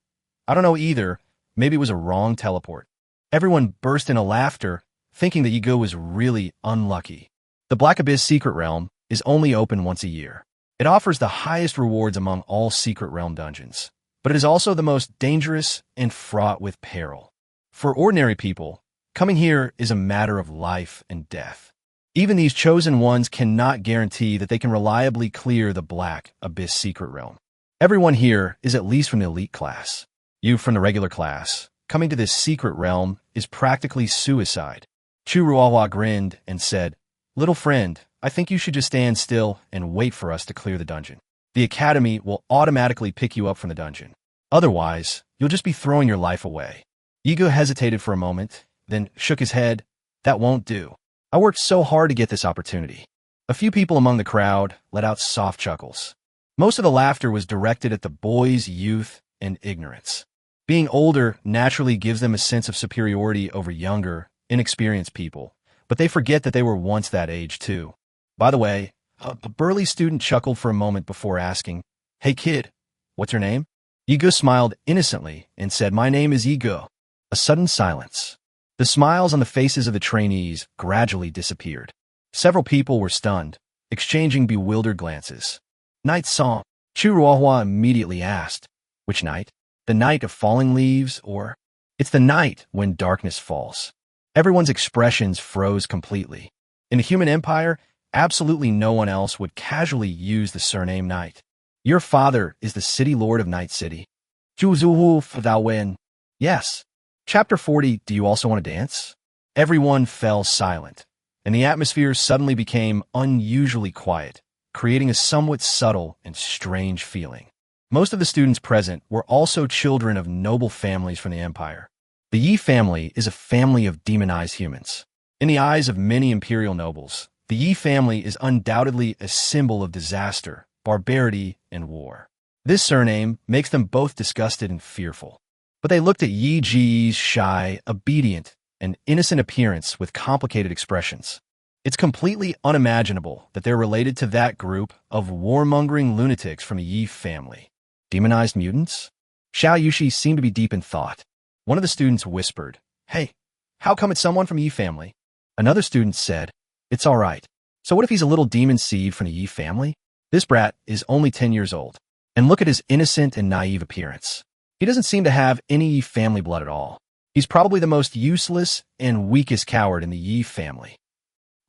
don't know either. Maybe it was a wrong teleport." Everyone burst into laughter, thinking that Yiga was really unlucky. The Black Abyss Secret Realm is only open once a year. It offers the highest rewards among all Secret Realm dungeons, but it is also the most dangerous and fraught with peril. For ordinary people, coming here is a matter of life and death. Even these chosen ones cannot guarantee that they can reliably clear the Black Abyss Secret Realm. Everyone here is at least from the elite class. You from the regular class, coming to this secret realm is practically suicide. Churuohua grinned and said, "Little friend, I think you should just stand still and wait for us to clear the dungeon. The academy will automatically pick you up from the dungeon. Otherwise, you'll just be throwing your life away." Yiga hesitated for a moment, then shook his head. "That won't do. I worked so hard to get this opportunity." A few people among the crowd let out soft chuckles. Most of the laughter was directed at the boy's youth and ignorance. Being older naturally gives them a sense of superiority over younger, inexperienced people, but they forget that they were once that age too. By the way, a burly student chuckled for a moment before asking, "Hey kid, what's your name?" Yiga smiled innocently and said, "My name is Yiga." A sudden silence. The smiles on the faces of the trainees gradually disappeared. Several people were stunned, exchanging bewildered glances. "Night song?" Churuohua immediately asked. "Which night? The night of falling leaves, or?" "It's the night when darkness falls." Everyone's expressions froze completely. In the human empire, absolutely no one else would casually use the surname Night. "Your father is the city lord of Night City." "Juzuhu Fadawen." "Yes." Chapter 40, do you also want to dance? Everyone fell silent, and the atmosphere suddenly became unusually quiet, creating a somewhat subtle and strange feeling. Most of the students present were also children of noble families from the empire. The Yi family is a family of demonized humans. In the eyes of many imperial nobles, the Yi family is undoubtedly a symbol of disaster barbarity, and war. This surname makes them both disgusted and fearful. But they looked at Yi Ji's shy, obedient, and innocent appearance with complicated expressions. It's completely unimaginable that they're related to that group of warmongering lunatics from the Yi family. Demonized mutants? Xiao Yushi seemed to be deep in thought. One of the students whispered, "Hey, how come it's someone from Yi family?" Another student said, "It's all right. So what if he's a little demon seed from the Yi family? This brat is only 10 years old. And look at his innocent and naive appearance. He doesn't seem to have any Yi family blood at all. He's probably the most useless and weakest coward in the Yi family."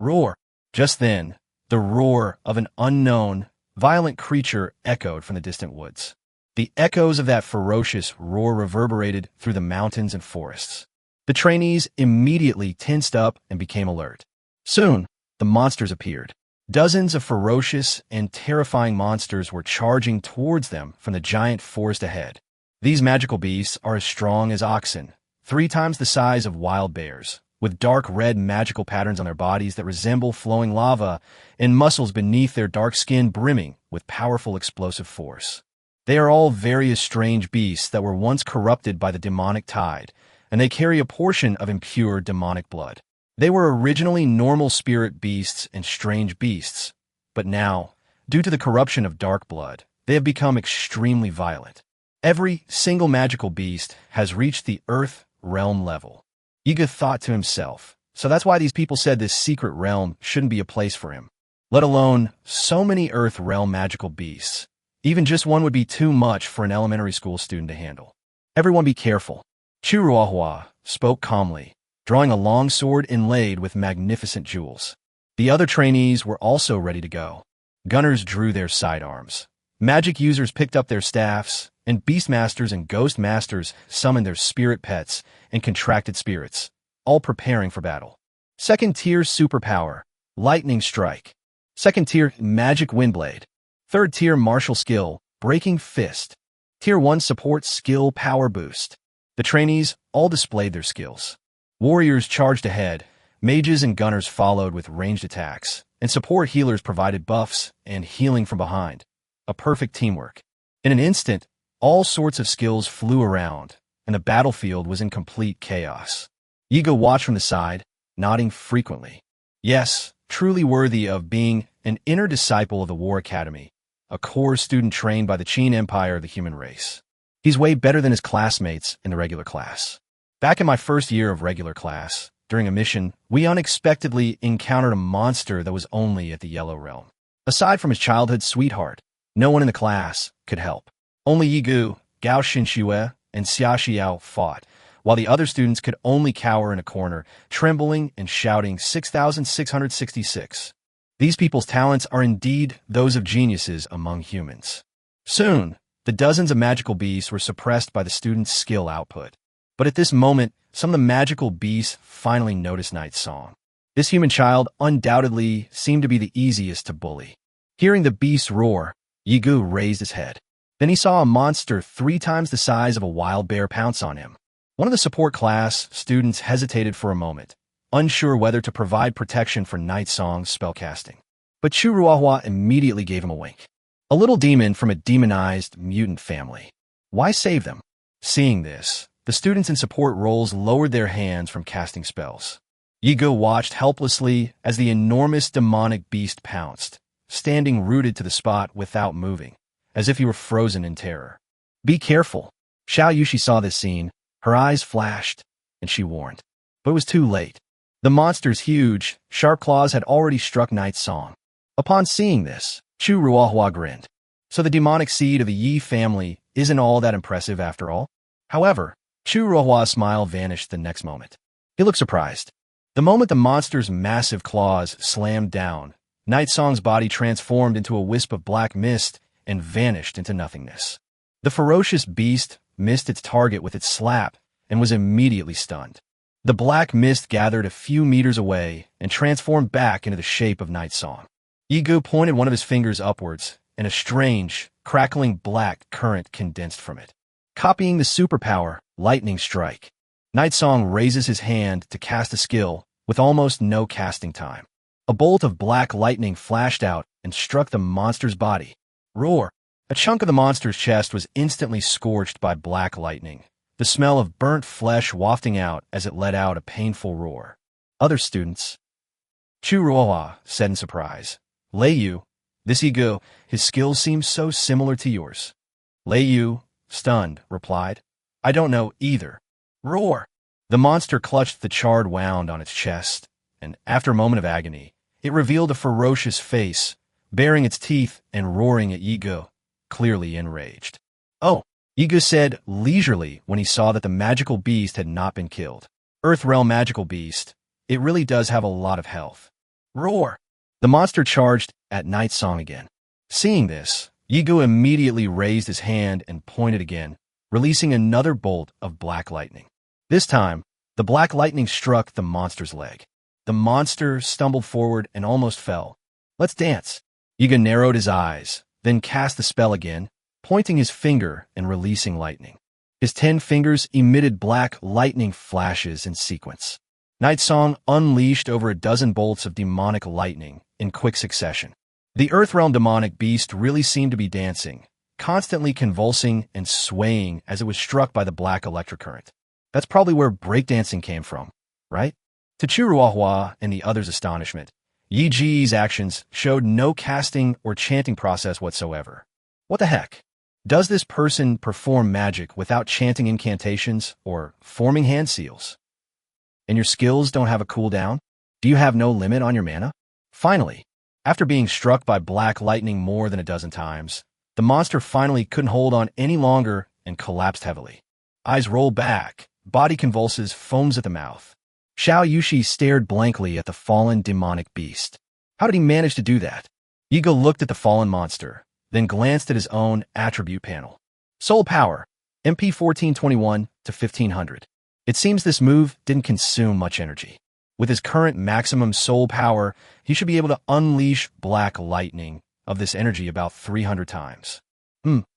Roar. Just then, the roar of an unknown, violent creature echoed from the distant woods. The echoes of that ferocious roar reverberated through the mountains and forests. The trainees immediately tensed up and became alert. Soon, the monsters appeared. Dozens of ferocious and terrifying monsters were charging towards them from the giant forest ahead. These magical beasts are as strong as oxen, 3 times the size of wild bears, with dark red magical patterns on their bodies that resemble flowing lava and muscles beneath their dark skin brimming with powerful explosive force. They are all various strange beasts that were once corrupted by the demonic tide, and they carry a portion of impure demonic blood. They were originally normal spirit beasts and strange beasts, but now, due to the corruption of dark blood, they have become extremely violent. Every single magical beast has reached the Earth realm level. Iga thought to himself, so that's why these people said this secret realm shouldn't be a place for him. Let alone so many Earth realm magical beasts. Even just one would be too much for an elementary school student to handle. Everyone be careful. Chu Ruohua spoke calmly, drawing a long sword inlaid with magnificent jewels. The other trainees were also ready to go. Gunners drew their sidearms. Magic users picked up their staffs, and beastmasters and ghost masters summoned their spirit pets and contracted spirits, all preparing for battle. Second tier superpower, lightning strike. Second tier magic windblade. Third tier martial skill, breaking fist. Tier 1 support skill power boost. The trainees all displayed their skills. Warriors charged ahead, mages and gunners followed with ranged attacks, and support healers provided buffs and healing from behind. A perfect teamwork. In an instant, all sorts of skills flew around, and the battlefield was in complete chaos. Yiga watched from the side, nodding frequently. Yes, truly worthy of being an inner disciple of the War Academy, a core student trained by the Qin Empire of the human race. He's way better than his classmates in the regular class. Back in my first year of regular class, during a mission, we unexpectedly encountered a monster that was only at the Yellow Realm. Aside from his childhood sweetheart, no one in the class could help. Only Yigu, Gao Xinxue, and Xia Xiao fought, while the other students could only cower in a corner, trembling and shouting 6,666. These people's talents are indeed those of geniuses among humans. Soon, the dozens of magical beasts were suppressed by the students' skill output. But at this moment, some of the magical beasts finally noticed Night's song. This human child undoubtedly seemed to be the easiest to bully. Hearing the beast roar, Yigu raised his head. Then he saw a monster 3 times the size of a wild bear pounce on him. One of the support class students hesitated for a moment, unsure whether to provide protection for Night Song's spellcasting. But Chu Ruohua immediately gave him a wink. A little demon from a demonized mutant family. Why save them? Seeing this, the students in support roles lowered their hands from casting spells. Yigo watched helplessly as the enormous demonic beast pounced, standing rooted to the spot without moving, as if he were frozen in terror. Be careful. Xiao Yushi saw this scene. Her eyes flashed, and she warned. But it was too late. The monster's huge, sharp claws had already struck Night's Song. Upon seeing this, Chu Ruohua grinned. So the demonic seed of the Yi family isn't all that impressive after all? However, Chu Ruohua's smile vanished the next moment. He looked surprised. The moment the monster's massive claws slammed down, Night Song's body transformed into a wisp of black mist and vanished into nothingness. The ferocious beast missed its target with its slap and was immediately stunned. The black mist gathered a few meters away and transformed back into the shape of Night Song. Yigu pointed one of his fingers upwards, and a strange, crackling black current condensed from it. Copying the superpower, Lightning Strike, Night Song raises his hand to cast a skill with almost no casting time. A bolt of black lightning flashed out and struck the monster's body. Roar! A chunk of the monster's chest was instantly scorched by black lightning, the smell of burnt flesh wafting out as it let out a painful roar. Other students. Chu Ruohua said in surprise. Lei Yu, this ego, his skills seem so similar to yours. Lei Yu, stunned, replied, I don't know either. Roar! The monster clutched the charred wound on its chest, and after a moment of agony, it revealed a ferocious face, baring its teeth and roaring at Yigo, clearly enraged. Oh, Yigo said leisurely when he saw that the magical beast had not been killed. Earthrealm magical beast, it really does have a lot of health. Roar! The monster charged at Night Song again. Seeing this, Yigo immediately raised his hand and pointed again, releasing another bolt of black lightning. This time, the black lightning struck the monster's leg. The monster stumbled forward and almost fell. Let's dance. Yigo narrowed his eyes, then cast the spell again, pointing his finger and releasing lightning. His 10 fingers emitted black lightning flashes in sequence. Night Song unleashed over a dozen bolts of demonic lightning in quick succession. The Earthrealm demonic beast really seemed to be dancing, constantly convulsing and swaying as it was struck by the black electric current. That's probably where breakdancing came from, right? To Churuahua and the others' astonishment, Yi Ji's actions showed no casting or chanting process whatsoever. What the heck? Does this person perform magic without chanting incantations or forming hand seals? And your skills don't have a cooldown? Do you have no limit on your mana? Finally, after being struck by black lightning more than a dozen times, the monster finally couldn't hold on any longer and collapsed heavily. Eyes roll back, body convulses, foams at the mouth. Xiao Yushi stared blankly at the fallen demonic beast. How did he manage to do that? Yigo looked at the fallen monster, then glanced at his own attribute panel. Soul Power, MP 1421 to 1500. It seems this move didn't consume much energy. With his current maximum soul power, he should be able to unleash black lightning of this energy about 300 times.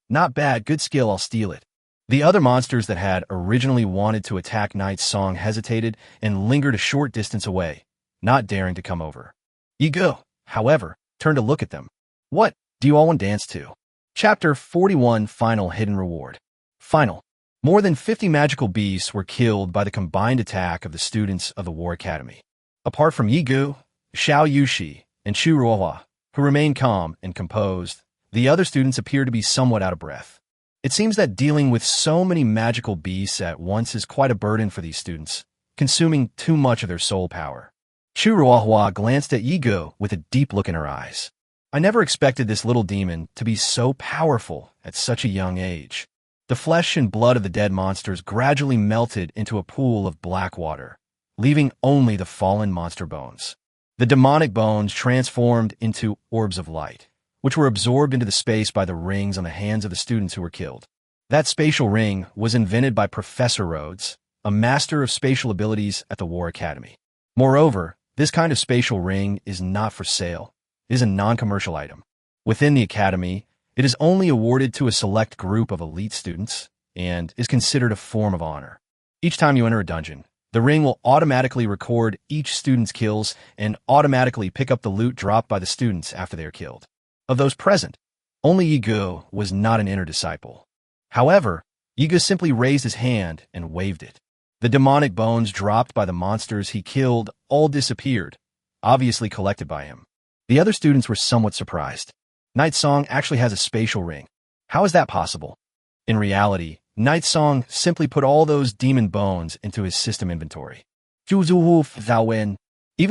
Not bad, good skill, I'll steal it. The other monsters that had originally wanted to attack Night Song hesitated and lingered a short distance away, not daring to come over. Yigo, however, turned to look at them. What do you all want to dance to? Chapter 41, Final Hidden Reward. Final. More than 50 magical beasts were killed by the combined attack of the students of the War Academy. Apart from Yigu, Xiao Yushi, and Chu Ruohua, who remained calm and composed, the other students appeared to be somewhat out of breath. It seems that dealing with so many magical beasts at once is quite a burden for these students, consuming too much of their soul power. Chu Ruohua glanced at Yigo with a deep look in her eyes. I never expected this little demon to be so powerful at such a young age. The flesh and blood of the dead monsters gradually melted into a pool of black water, leaving only the fallen monster bones. The demonic bones transformed into orbs of light, which were absorbed into the space by the rings on the hands of the students who were killed. That spatial ring was invented by Professor Rhodes, a master of spatial abilities at the War Academy. Moreover, this kind of spatial ring is not for sale. It is a non-commercial item. Within the Academy, it is only awarded to a select group of elite students and is considered a form of honor. Each time you enter a dungeon, the ring will automatically record each student's kills and automatically pick up the loot dropped by the students after they are killed. Of those present, only Yigo was not an inner disciple. However, Yigo simply raised his hand and waved it. The demonic bones dropped by the monsters he killed all disappeared, obviously collected by him. The other students were somewhat surprised. Night Song actually has a spatial ring. How is that possible? In reality, Night Song simply put all those demon bones into his system inventory. Even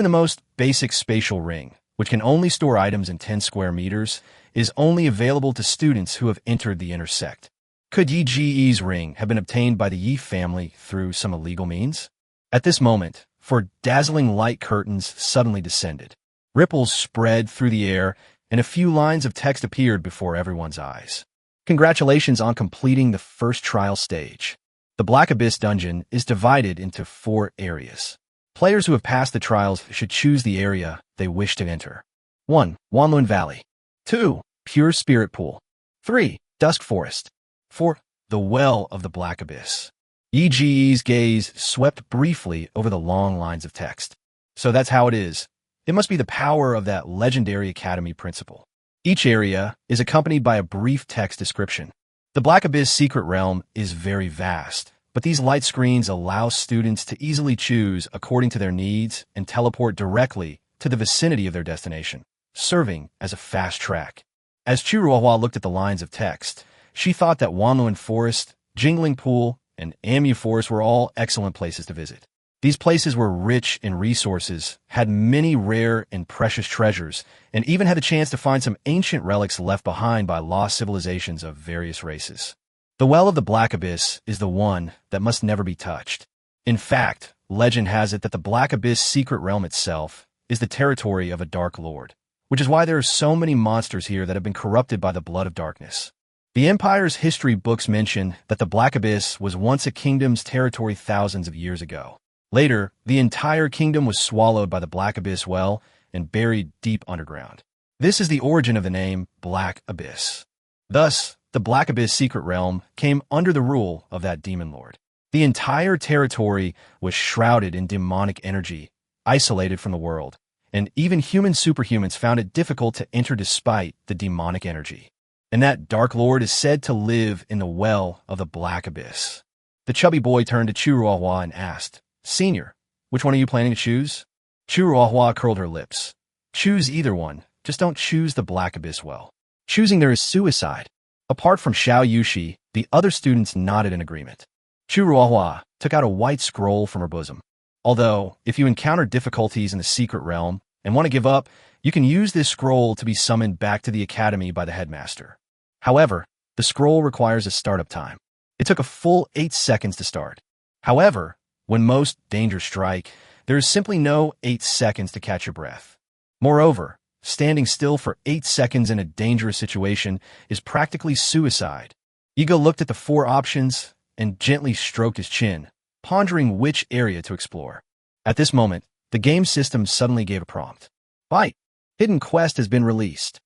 the most basic spatial ring, which can only store items in 10 square meters, is only available to students who have entered the inner sect. Could Yi Ji's ring have been obtained by the Yi family through some illegal means? At this moment, four dazzling light curtains suddenly descended. Ripples spread through the air, and a few lines of text appeared before everyone's eyes. Congratulations on completing the first trial stage. The Black Abyss dungeon is divided into 4 areas. Players who have passed the trials should choose the area they wish to enter. 1. Wanlun Valley. 2. Pure Spirit Pool. 3. Dusk Forest. 4. The Well of the Black Abyss. Yi Ji's gaze swept briefly over the long lines of text. So that's how it is. It must be the power of that legendary academy principal. Each area is accompanied by a brief text description. The Black Abyss secret realm is very vast, but these light screens allow students to easily choose according to their needs and teleport directly to the vicinity of their destination, serving as a fast track. As Chiruohua looked at the lines of text, she thought that Wanluan Forest, Jingling Pool, and Amu Forest were all excellent places to visit. These places were rich in resources, had many rare and precious treasures, and even had the chance to find some ancient relics left behind by lost civilizations of various races. The Well of the Black Abyss is the one that must never be touched. In fact, legend has it that the Black Abyss secret realm itself is the territory of a Dark Lord, which is why there are so many monsters here that have been corrupted by the blood of darkness. The Empire's history books mention that the Black Abyss was once a kingdom's territory thousands of years ago. Later, the entire kingdom was swallowed by the Black Abyss well and buried deep underground. This is the origin of the name Black Abyss. Thus, the Black Abyss secret realm came under the rule of that demon lord. The entire territory was shrouded in demonic energy, isolated from the world, and even human superhumans found it difficult to enter despite the demonic energy. And that Dark Lord is said to live in the Well of the Black Abyss. The chubby boy turned to Chiruohua and asked, "Senior, which one are you planning to choose?" Chiruohua curled her lips. "Choose either one, just don't choose the Black Abyss well. Choosing there is suicide." Apart from Xiao Yushi, the other students nodded in agreement. Chiruohua took out a white scroll from her bosom. Although, if you encounter difficulties in the secret realm and want to give up, you can use this scroll to be summoned back to the academy by the headmaster. However, the scroll requires a startup time. It took a full 8 seconds to start. However, when most dangers strike, there is simply no 8 seconds to catch your breath. Moreover, standing still for 8 seconds in a dangerous situation is practically suicide. Ego looked at the 4 options and gently stroked his chin, pondering which area to explore. At this moment, the game system suddenly gave a prompt. "Fight! Hidden quest has been released.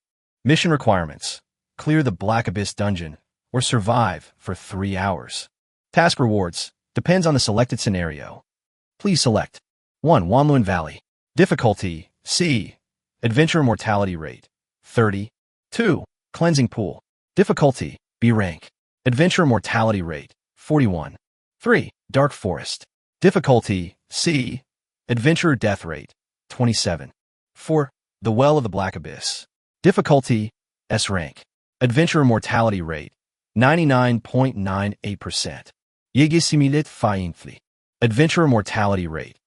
Mission requirements: clear the Black Abyss dungeon or survive for 3 hours. Task rewards: depends on the selected scenario. Please select 1. Wanluan Valley. Difficulty: C. Adventure mortality rate 30. 2. Cleansing Pool. Difficulty: B rank. Adventure mortality rate 41. 3. Dark Forest. Difficulty: C. Adventure death rate 27. 4. The Well of the Black Abyss. Difficulty: S rank. Adventure mortality rate 99.98%. Yegisimulit Fainfli. Adventurer mortality rate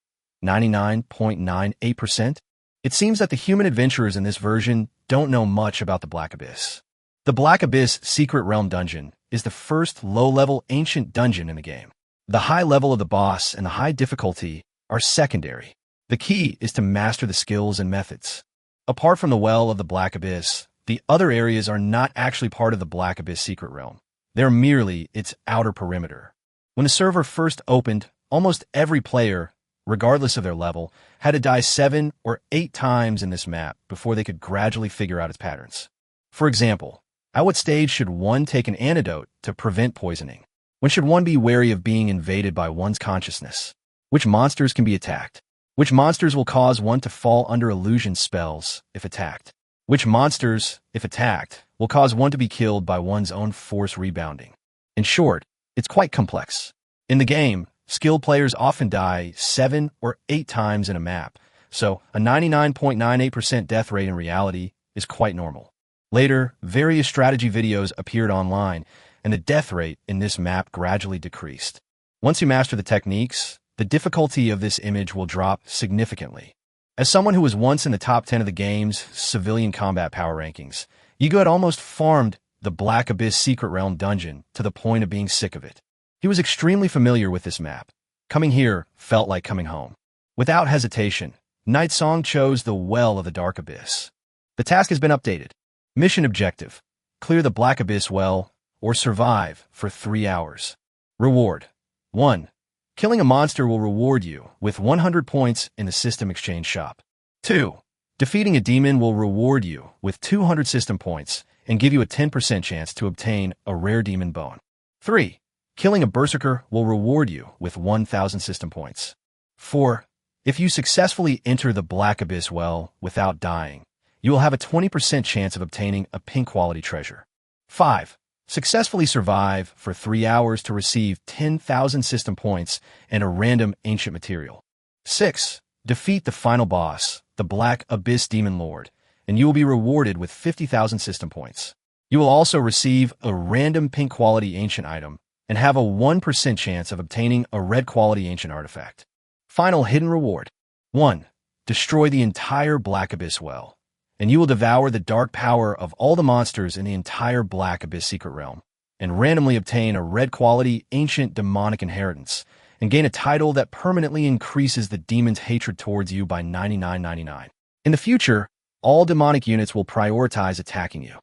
99.98%. It seems that the human adventurers in this version don't know much about the Black Abyss. The Black Abyss Secret Realm Dungeon is the first low-level ancient dungeon in the game. The high level of the boss and the high difficulty are secondary. The key is to master the skills and methods. Apart from the Well of the Black Abyss, the other areas are not actually part of the Black Abyss Secret Realm. They're merely its outer perimeter. When the server first opened, almost every player, regardless of their level, had to die 7 or 8 times in this map before they could gradually figure out its patterns. For example, at what stage should one take an antidote to prevent poisoning? When should one be wary of being invaded by one's consciousness? Which monsters can be attacked? Which monsters will cause one to fall under illusion spells if attacked? Which monsters, if attacked, will cause one to be killed by one's own force rebounding? In short, it's quite complex. In the game, skilled players often die 7 or 8 times in a map, so a 99.98% death rate in reality is quite normal. Later, various strategy videos appeared online, and the death rate in this map gradually decreased. Once you master the techniques, the difficulty of this image will drop significantly. As someone who was once in the top 10 of the game's civilian combat power rankings, Yigo had almost farmed the Black Abyss Secret Realm dungeon to the point of being sick of it. He was extremely familiar with this map. Coming here felt like coming home. Without hesitation, Night Song chose the Well of the Dark Abyss. The task has been updated. Mission objective: clear the Black Abyss well or survive for 3 hours. Reward: 1. Killing a monster will reward you with 100 points in the system exchange shop. 2. Defeating a demon will reward you with 200 system points and give you a 10% chance to obtain a rare demon bone. 3. Killing a berserker will reward you with 1,000 system points. 4. If you successfully enter the Black Abyss well without dying, You will have a 20% chance of obtaining a pink quality treasure. 5. Successfully survive for 3 hours to receive 10,000 system points and a random ancient material. 6. Defeat the final boss, the Black Abyss Demon Lord, and you will be rewarded with 50,000 system points. You will also receive a random pink quality ancient item and have a 1% chance of obtaining a red quality ancient artifact. Final hidden reward. 1. Destroy the entire Black Abyss well, and you will devour the dark power of all the monsters in the entire Black Abyss secret realm, and randomly obtain a red quality ancient demonic inheritance, and gain a title that permanently increases the demon's hatred towards you by 99.99. In the future, all demonic units will prioritize attacking you.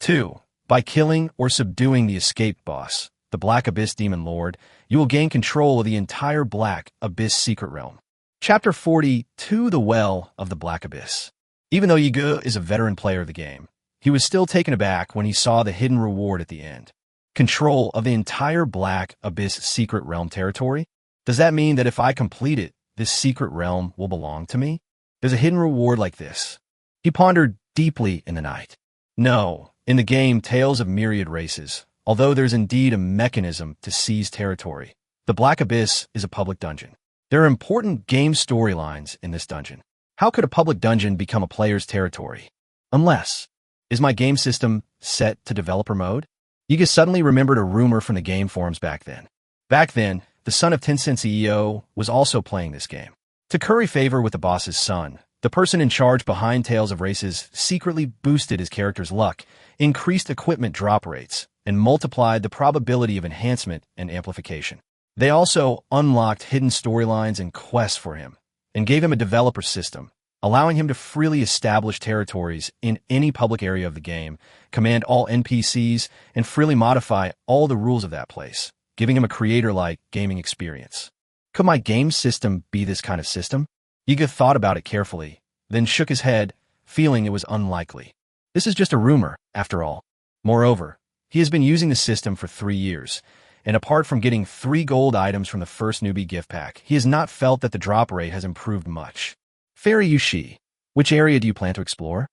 2. By killing or subduing the escaped boss, the Black Abyss Demon Lord, you will gain control of the entire Black Abyss secret realm. Chapter 42, The Well of the Black Abyss. Even though Yiga is a veteran player of the game, he was still taken aback when he saw the hidden reward at the end. Control of the entire Black Abyss secret realm territory? Does that mean that if I complete it, this secret realm will belong to me? There's a hidden reward like this. He pondered deeply in the night. No, in the game Tales of Myriad Races, although there's indeed a mechanism to seize territory, the Black Abyss is a public dungeon. There are important game storylines in this dungeon. How could a public dungeon become a player's territory? Unless, is my game system set to developer mode? Yiga suddenly remembered a rumor from the game forums back then. Back then, the son of Tencent CEO was also playing this game. To curry favor with the boss's son, the person in charge behind Tales of Races secretly boosted his character's luck, increased equipment drop rates, and multiplied the probability of enhancement and amplification. They also unlocked hidden storylines and quests for him, and gave him a developer system, allowing him to freely establish territories in any public area of the game, command all NPCs, and freely modify all the rules of that place, giving him a creator-like gaming experience. Could my game system be this kind of system? Yiga thought about it carefully, then shook his head, feeling it was unlikely. This is just a rumor, after all. Moreover, he has been using the system for 3 years, and apart from getting 3 gold items from the first newbie gift pack, he has not felt that the drop rate has improved much. Fairy Yushi, which area do you plan to explore?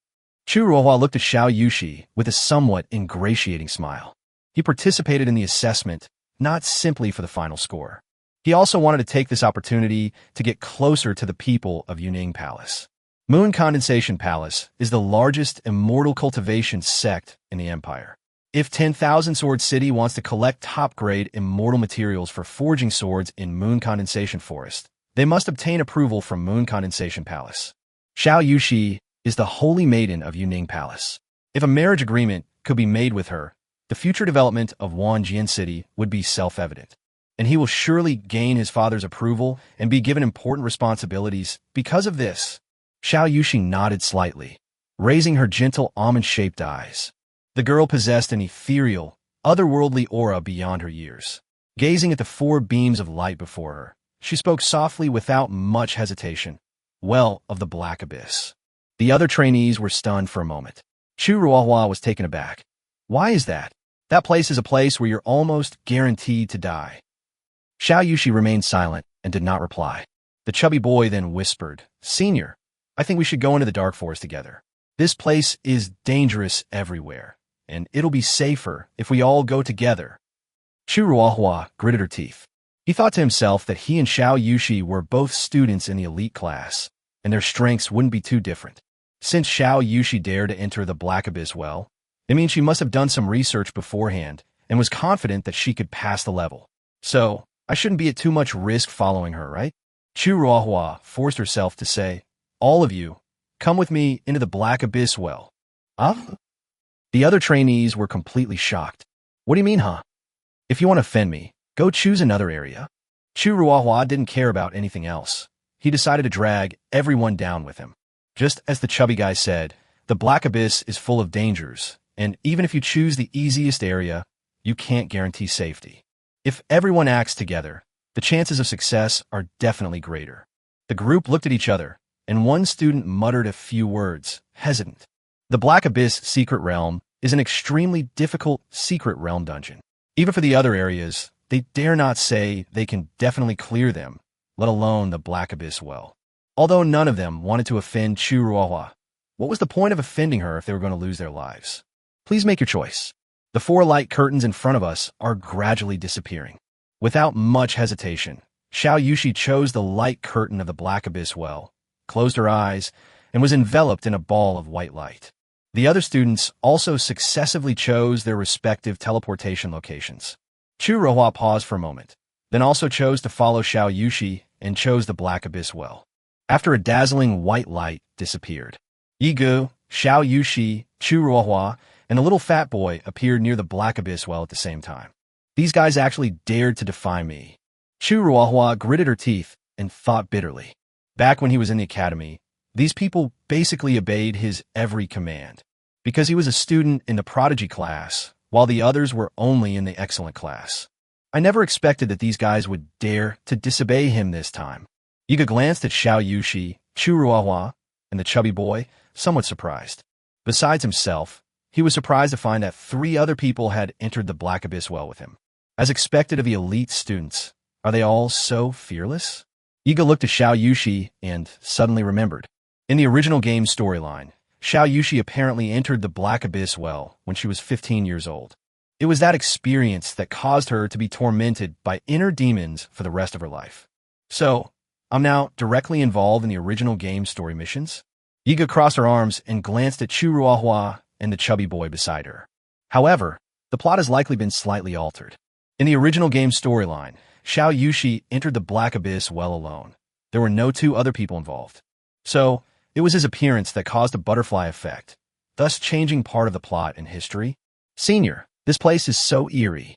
Chu Ruohua looked at Xiao Yushi with a somewhat ingratiating smile. He participated in the assessment, not simply for the final score. He also wanted to take this opportunity to get closer to the people of Yuning Palace. Moon Condensation Palace is the largest immortal cultivation sect in the empire. If 10,000 Sword City wants to collect top-grade immortal materials for forging swords in Moon Condensation Forest, they must obtain approval from Moon Condensation Palace. Xiao Yushi is the holy maiden of Yuning Palace. If a marriage agreement could be made with her, the future development of Wanjian City would be self-evident, and he will surely gain his father's approval and be given important responsibilities because of this. Xiao Yushi nodded slightly, raising her gentle almond-shaped eyes. The girl possessed an ethereal, otherworldly aura beyond her years. Gazing at the 4 beams of light before her, she spoke softly without much hesitation. Well of the Black Abyss. The other trainees were stunned for a moment. Chu Ruohua was taken aback. Why is that? That place is a place where you're almost guaranteed to die. Xiao Yushi remained silent and did not reply. The chubby boy then whispered, Senior, I think we should go into the Dark Forest together. This place is dangerous everywhere, and it'll be safer if we all go together. Chu Ruohua gritted her teeth. He thought to himself that he and Xiao Yushi were both students in the elite class, and their strengths wouldn't be too different. Since Xiao Yushi dared to enter the Black Abyss well, it means she must have done some research beforehand and was confident that she could pass the level. So, I shouldn't be at too much risk following her, right? Chu Ruohua forced herself to say, All of you, come with me into the Black Abyss well. Huh? The other trainees were completely shocked. What do you mean, huh? If you want to offend me, go choose another area. Chu Ruohua didn't care about anything else. He decided to drag everyone down with him. Just as the chubby guy said, the Black Abyss is full of dangers, and even if you choose the easiest area, you can't guarantee safety. If everyone acts together, the chances of success are definitely greater. The group looked at each other, and one student muttered a few words, hesitant. The Black Abyss Secret Realm is an extremely difficult secret realm dungeon. Even for the other areas, they dare not say they can definitely clear them, let alone the Black Abyss well. Although none of them wanted to offend Chu Ruohua, What was the point of offending her if they were going to lose their lives? Please make your choice. The 4 light curtains in front of us are gradually disappearing. Without much hesitation, Xiao Yushi chose the light curtain of the black abyss well, closed her eyes, and was enveloped in a ball of white light. The other students also successively chose their respective teleportation locations. Chu Ruohua paused for a moment, then also chose to follow Xiao Yushi and chose the black abyss well. After a dazzling white light disappeared, Yigu, Xiao Yushi, Chu Ruohua, and the little fat boy appeared near the black abyss well at the same time. These guys actually dared to defy me. Chu Ruohua gritted her teeth and thought bitterly. Back when he was in the academy, these people basically obeyed his every command, because he was a student in the prodigy class, while the others were only in the excellent class. I never expected that these guys would dare to disobey him this time. Yiga glanced at Xiao Yushi, Chu Ruohua, and the chubby boy, somewhat surprised. Besides himself, he was surprised to find that 3 other people had entered the black abyss well with him. As expected of the elite students, are they all so fearless? Yiga looked at Xiao Yushi and suddenly remembered. In the original game storyline, Xiao Yushi apparently entered the black abyss well when she was 15 years old. It was that experience that caused her to be tormented by inner demons for the rest of her life. So, I'm now directly involved in the original game story missions? Yiga crossed her arms and glanced at Chu Ruohua and the chubby boy beside her. However, the plot has likely been slightly altered. In the original game storyline, Xiao Yushi entered the black abyss well alone. There were no 2 other people involved. So, it was his appearance that caused a butterfly effect, thus changing part of the plot and history. Senior, this place is so eerie.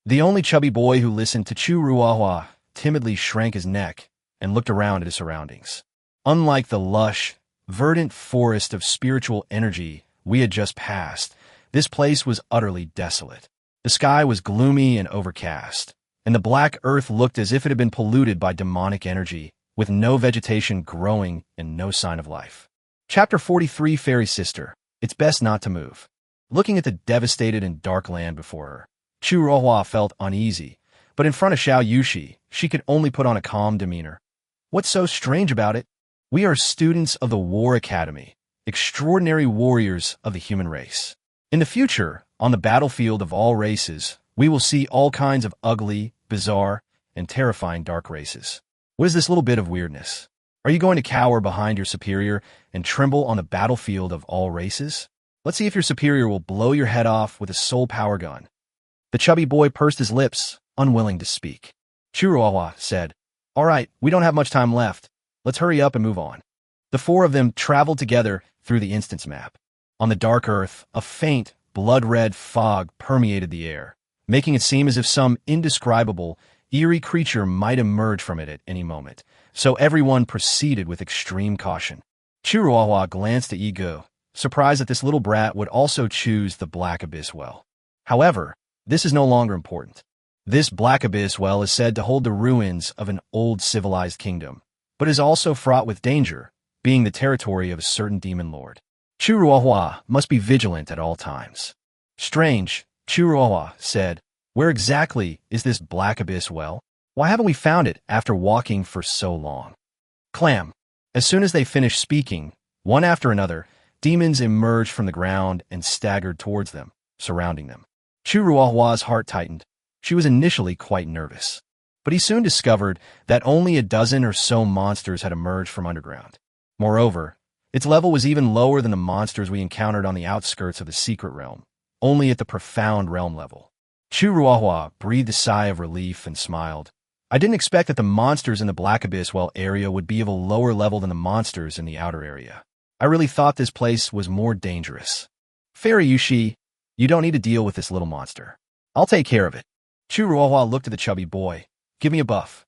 The only chubby boy who listened to Chu Ruohua timidly shrank his neck and looked around at his surroundings. Unlike the lush, verdant forest of spiritual energy we had just passed, this place was utterly desolate. The sky was gloomy and overcast, and the black earth looked as if it had been polluted by demonic energy, with no vegetation growing and no sign of life. Chapter 43, Fairy Sister. It's best not to move. Looking at the devastated and dark land before her, Chu Ruohua felt uneasy, but in front of Xiao Yushi, she could only put on a calm demeanor. What's so strange about it? We are students of the War Academy, extraordinary warriors of the human race. In the future, on the battlefield of all races, we will see all kinds of ugly, bizarre, and terrifying dark races. What is this little bit of weirdness? Are you going to cower behind your superior and tremble on the battlefield of all races? Let's see if your superior will blow your head off with a soul power gun. The chubby boy pursed his lips, unwilling to speak. Chu Ruohua said, "All right, we don't have much time left. Let's hurry up and move on." The 4 of them traveled together through the instance map. On the dark earth, a faint, blood-red fog permeated the air, making it seem as if some indescribable, eerie creature might emerge from it at any moment, so everyone proceeded with extreme caution. Chu Ruohua glanced at Yigu, surprised that this little brat would also choose the black abyss well. However, this is no longer important. This black abyss well is said to hold the ruins of an old civilized kingdom, but is also fraught with danger, being the territory of a certain demon lord. Chu Ruohua must be vigilant at all times. Strange, Chu Ruohua said. Where exactly is this black abyss well? Why haven't we found it after walking for so long? Clam. As soon as they finished speaking, one after another, demons emerged from the ground and staggered towards them, surrounding them. Chu Ruohua's heart tightened. She was initially quite nervous, but he soon discovered that only a dozen or so monsters had emerged from underground. Moreover, its level was even lower than the monsters we encountered on the outskirts of the secret realm, only at the profound realm level. Chu Ruohua breathed a sigh of relief and smiled. I didn't expect that the monsters in the Black Abyss well area would be of a lower level than the monsters in the outer area. I really thought this place was more dangerous. Fairy Yushi, you don't need to deal with this little monster. I'll take care of it. Chu Ruohua looked at the chubby boy. Give me a buff.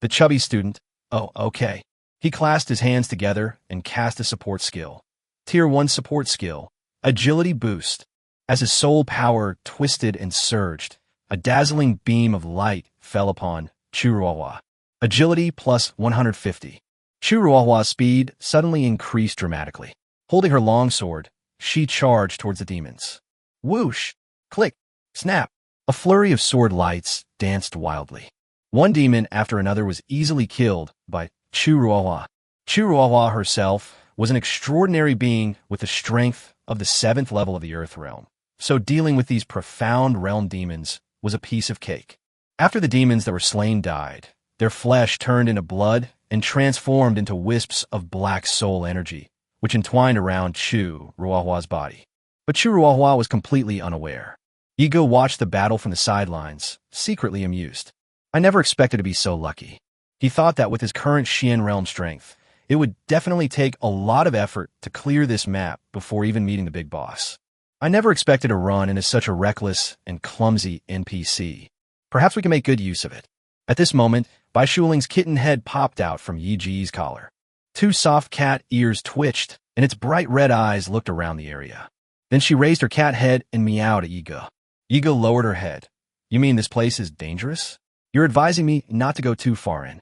The chubby student. Oh, okay. He clasped his hands together and cast a support skill. Tier 1 support skill. Agility boost. As his soul power twisted and surged, a dazzling beam of light fell upon Chu Ruohua. Agility plus 150. Chu Ruohua's speed suddenly increased dramatically. Holding her longsword, she charged towards the demons. Whoosh! Click! Snap! A flurry of sword lights danced wildly. One demon after another was easily killed by Chu Ruohua. Chu Ruohua herself was an extraordinary being with the strength of the 7th level of the Earth realm. So dealing with these profound realm demons was a piece of cake. After the demons that were slain died, their flesh turned into blood and transformed into wisps of black soul energy, which entwined around Chu Ruohua's body. But Chu Ruohua was completely unaware. Ego watched the battle from the sidelines, secretly amused. I never expected to be so lucky. He thought that with his current Xian realm strength, it would definitely take a lot of effort to clear this map before even meeting the big boss. I never expected to run into such a reckless and clumsy NPC. Perhaps we can make good use of it. At this moment, Bai Shuling's kitten head popped out from Yi Ji's collar. 2 soft cat ears twitched, and its bright red eyes looked around the area. Then she raised her cat head and meowed at Yiga. Yiga lowered her head. You mean this place is dangerous? You're advising me not to go too far in.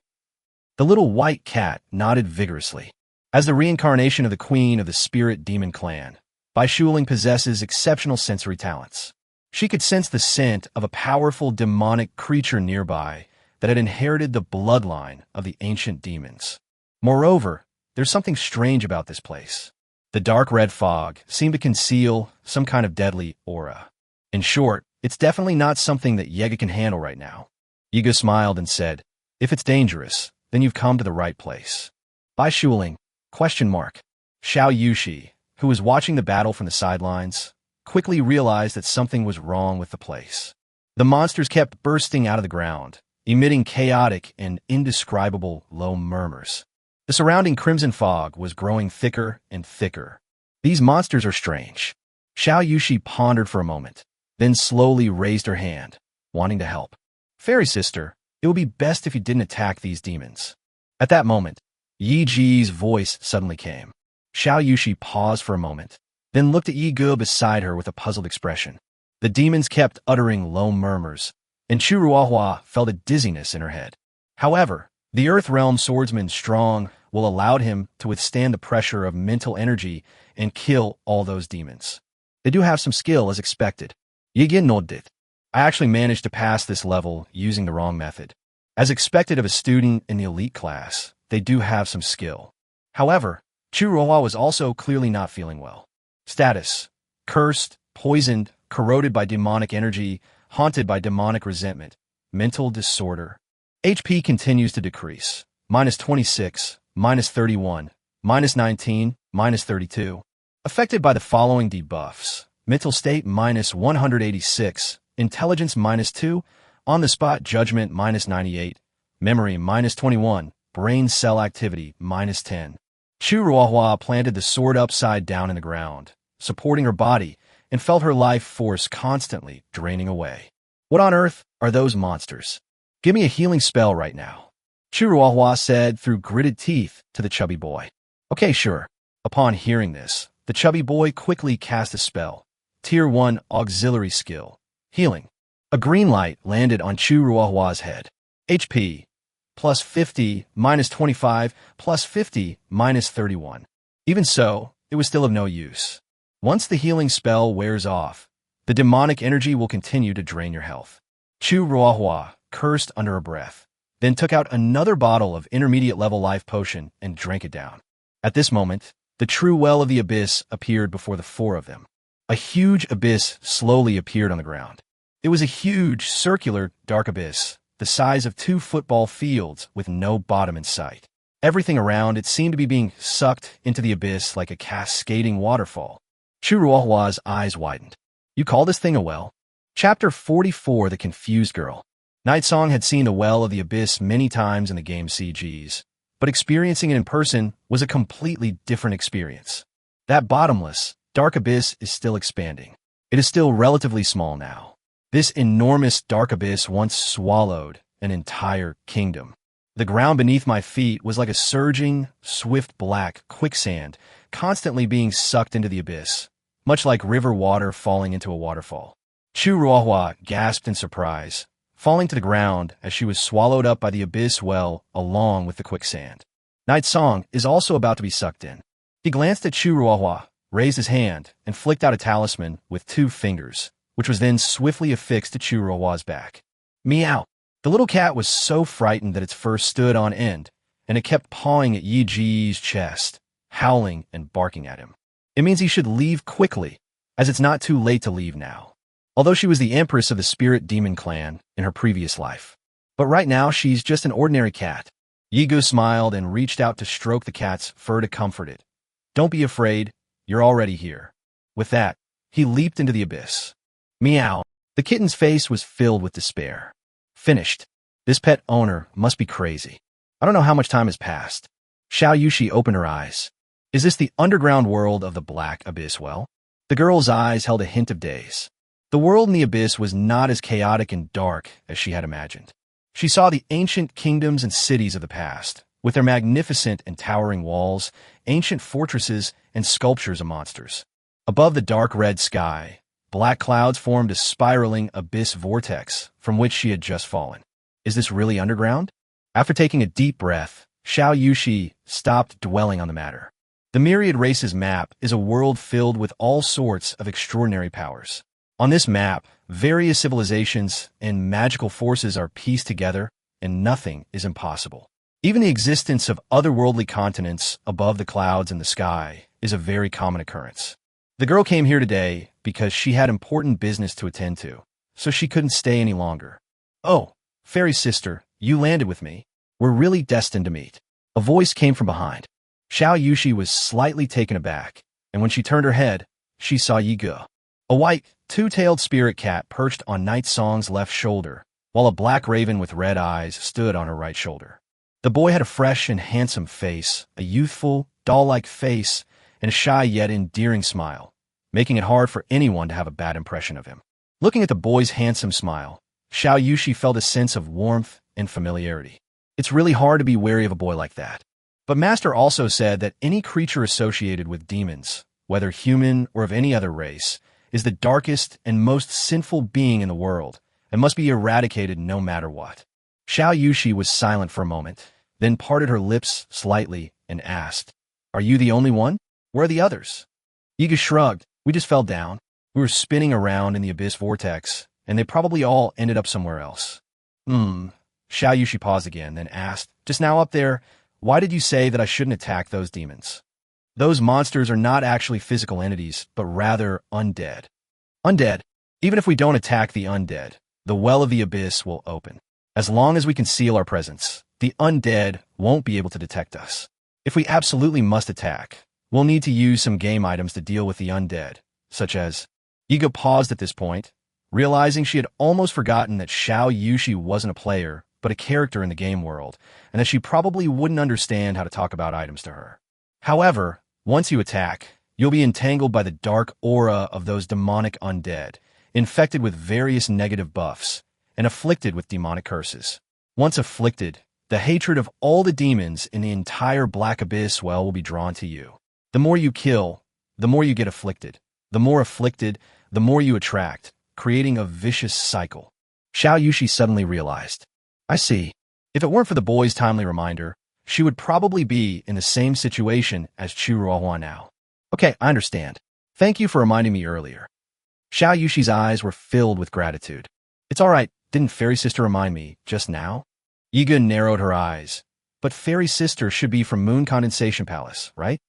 The little white cat nodded vigorously. As the reincarnation of the queen of the spirit demon clan, Bai Shuling possesses exceptional sensory talents. She could sense the scent of a powerful demonic creature nearby that had inherited the bloodline of the ancient demons. Moreover, there's something strange about this place. The dark red fog seemed to conceal some kind of deadly aura. In short, it's definitely not something that Yega can handle right now. Yiga smiled and said, if it's dangerous, then you've come to the right place. Bai Shuling, ? Xiao Yushi, who was watching the battle from the sidelines, quickly realized that something was wrong with the place. The monsters kept bursting out of the ground, emitting chaotic and indescribable low murmurs. The surrounding crimson fog was growing thicker and thicker. These monsters are strange. Xiao Yushi pondered for a moment, then slowly raised her hand, wanting to help. Fairy sister, it would be best if you didn't attack these demons. At that moment, Yi Ji's voice suddenly came. Xiao Yushi paused for a moment, then looked at Yi Ge beside her with a puzzled expression. The demons kept uttering low murmurs, and Chu Ruohua felt a dizziness in her head. However, the Earth Realm swordsman Strong will allow him to withstand the pressure of mental energy and kill all those demons. They do have some skill as expected. Yi nodded. I actually managed to pass this level using the wrong method. As expected of a student in the elite class, they do have some skill. However, Chu Ruohua was also clearly not feeling well. Status: cursed, poisoned, corroded by demonic energy, haunted by demonic resentment, mental disorder. HP continues to decrease. -26, -31, -19, -32. Affected by the following debuffs: mental state -186, intelligence -2, on-the-spot judgment -98, memory -21, brain cell activity -10. Chu Ruohua planted the sword upside down in the ground, supporting her body, and felt her life force constantly draining away. What on earth are those monsters? Give me a healing spell right now, Chu Ruohua said through gritted teeth to the chubby boy. Okay, sure. Upon hearing this, the chubby boy quickly cast a spell. Tier 1 auxiliary skill, healing. A green light landed on Chu Ruohua's head. HP, +50, -25, +50, -31. Even so, it was still of no use. Once the healing spell wears off, the demonic energy will continue to drain your health. Chu Ruohua cursed under her breath, then took out another bottle of intermediate level life potion and drank it down. At this moment, the true well of the abyss appeared before the 4 of them. A huge abyss slowly appeared on the ground. It was a huge, circular, dark abyss, the size of 2 football fields with no bottom in sight. Everything around it seemed to be being sucked into the abyss like a cascading waterfall. Chu Ruohua's eyes widened. You call this thing a well? Chapter 44, The Confused Girl. Nightsong had seen the well of the abyss many times in the game CGs, but experiencing it in person was a completely different experience. That bottomless, dark abyss is still expanding. It is still relatively small now. This enormous dark abyss once swallowed an entire kingdom. The ground beneath my feet was like a surging, swift black quicksand, constantly being sucked into the abyss, much like river water falling into a waterfall. Chu Ruohua gasped in surprise, falling to the ground as she was swallowed up by the abyss well along with the quicksand. Night Song is also about to be sucked in. He glanced at Chu Ruohua, raised his hand, and flicked out a talisman with 2 fingers, which was then swiftly affixed to Chu Ruohua's back. Meow! The little cat was so frightened that its fur stood on end, and it kept pawing at Yi Ji's chest. howling and barking at him. It means he should leave quickly, as it's not too late to leave now. Although she was the empress of the spirit demon clan in her previous life. But right now, she's just an ordinary cat. Yigu smiled and reached out to stroke the cat's fur to comfort it. Don't be afraid, you're already here. With that, he leaped into the abyss. Meow. The kitten's face was filled with despair. Finished. This pet owner must be crazy. I don't know how much time has passed. Xiao Yushi opened her eyes. Is this the underground world of the Black Abyss well? The girl's eyes held a hint of daze. The world in the abyss was not as chaotic and dark as she had imagined. She saw the ancient kingdoms and cities of the past, with their magnificent and towering walls, ancient fortresses, and sculptures of monsters. Above the dark red sky, black clouds formed a spiraling abyss vortex from which she had just fallen. Is this really underground? After taking a deep breath, Xiao Yushi stopped dwelling on the matter. The Myriad Races map is a world filled with all sorts of extraordinary powers. On this map, various civilizations and magical forces are pieced together, and nothing is impossible. Even the existence of otherworldly continents above the clouds in the sky is a very common occurrence. The girl came here today because she had important business to attend to, so she couldn't stay any longer. Oh, fairy sister, you landed with me. We're really destined to meet. A voice came from behind. Xiao Yushi was slightly taken aback, and when she turned her head, she saw Yigu. A white, two-tailed spirit cat perched on Night Song's left shoulder, while a black raven with red eyes stood on her right shoulder. The boy had a fresh and handsome face, a youthful, doll-like face, and a shy yet endearing smile, making it hard for anyone to have a bad impression of him. Looking at the boy's handsome smile, Xiao Yushi felt a sense of warmth and familiarity. It's really hard to be wary of a boy like that. But Master also said that any creature associated with demons, whether human or of any other race, is the darkest and most sinful being in the world and must be eradicated no matter what. Xiao Yushi was silent for a moment, then parted her lips slightly and asked, Are you the only one? Where are the others? Yigu shrugged. We just fell down. We were spinning around in the abyss vortex, and they probably all ended up somewhere else. Xiao Yushi paused again, then asked, Just now up there, why did you say that I shouldn't attack those demons? Those monsters are not actually physical entities, but rather undead. Undead. Even if we don't attack the undead, the well of the abyss will open. As long as we conceal our presence, the undead won't be able to detect us. If we absolutely must attack, we'll need to use some game items to deal with the undead, such as... Yigu paused at this point, realizing she had almost forgotten that Xiao Yushi wasn't a player, but a character in the game world, and that she probably wouldn't understand how to talk about items to her. However, once you attack, you'll be entangled by the dark aura of those demonic undead, infected with various negative buffs, and afflicted with demonic curses. Once afflicted, the hatred of all the demons in the entire Black Abyss well will be drawn to you. The more you kill, the more you get afflicted. The more afflicted, the more you attract, creating a vicious cycle. Xiao Yushi suddenly realized. I see. If it weren't for the boy's timely reminder, she would probably be in the same situation as Chu Ruohua now. Okay, I understand. Thank you for reminding me earlier. Xiao Yushi's eyes were filled with gratitude. It's all right, didn't Fairy Sister remind me just now? Yigu narrowed her eyes. But Fairy Sister should be from Moon Condensation Palace, right?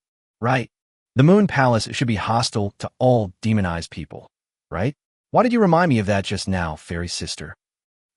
Right. The Moon Palace should be hostile to all demonized people, right? Why did you remind me of that just now, Fairy Sister?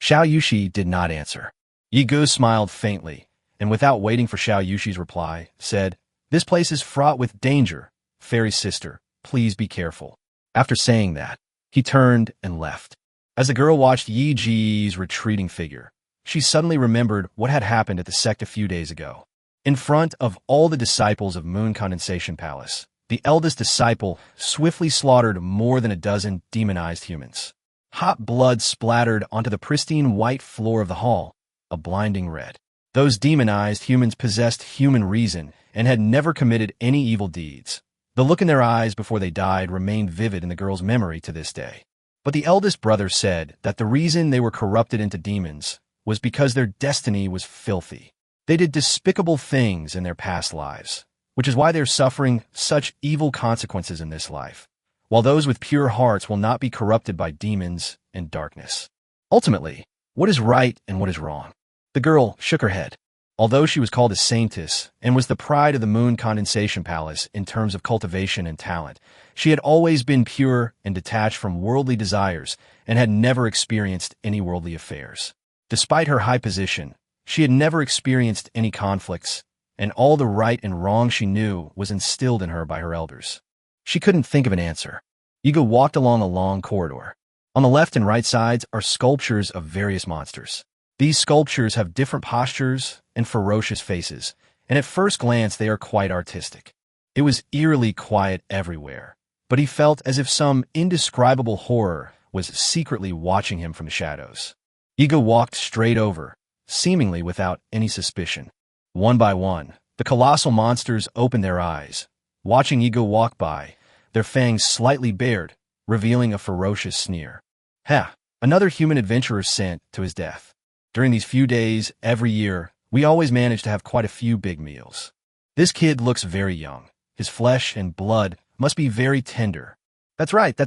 Xiao Yushi did not answer. Yigu smiled faintly, and without waiting for Xiao Yushi's reply, said, This place is fraught with danger. Fairy Sister, please be careful. After saying that, he turned and left. As the girl watched Yi Ji's retreating figure, she suddenly remembered what had happened at the sect a few days ago. In front of all the disciples of Moon Condensation Palace, the eldest disciple swiftly slaughtered more than a dozen demonized humans. Hot blood splattered onto the pristine white floor of the hall, a blinding red. Those demonized humans possessed human reason and had never committed any evil deeds. The look in their eyes before they died remained vivid in the girl's memory to this day. But the eldest brother said that the reason they were corrupted into demons was because their destiny was filthy. They did despicable things in their past lives, which is why they're suffering such evil consequences in this life, while those with pure hearts will not be corrupted by demons and darkness. Ultimately, what is right and what is wrong? The girl shook her head. Although she was called a saintess and was the pride of the Moon Condensation Palace in terms of cultivation and talent, she had always been pure and detached from worldly desires and had never experienced any worldly affairs. Despite her high position, she had never experienced any conflicts, and all the right and wrong she knew was instilled in her by her elders. She couldn't think of an answer. Yiga walked along a long corridor. On the left and right sides are sculptures of various monsters. These sculptures have different postures and ferocious faces, and at first glance they are quite artistic. It was eerily quiet everywhere, but he felt as if some indescribable horror was secretly watching him from the shadows. Yiga walked straight over, seemingly without any suspicion. One by one, the colossal monsters opened their eyes, watching Yiga walk by, their fangs slightly bared, revealing a ferocious sneer. Ha! Another human adventurer sent to his death. During these few days, every year, we always manage to have quite a few big meals. This kid looks very young. His flesh and blood must be very tender. That's right,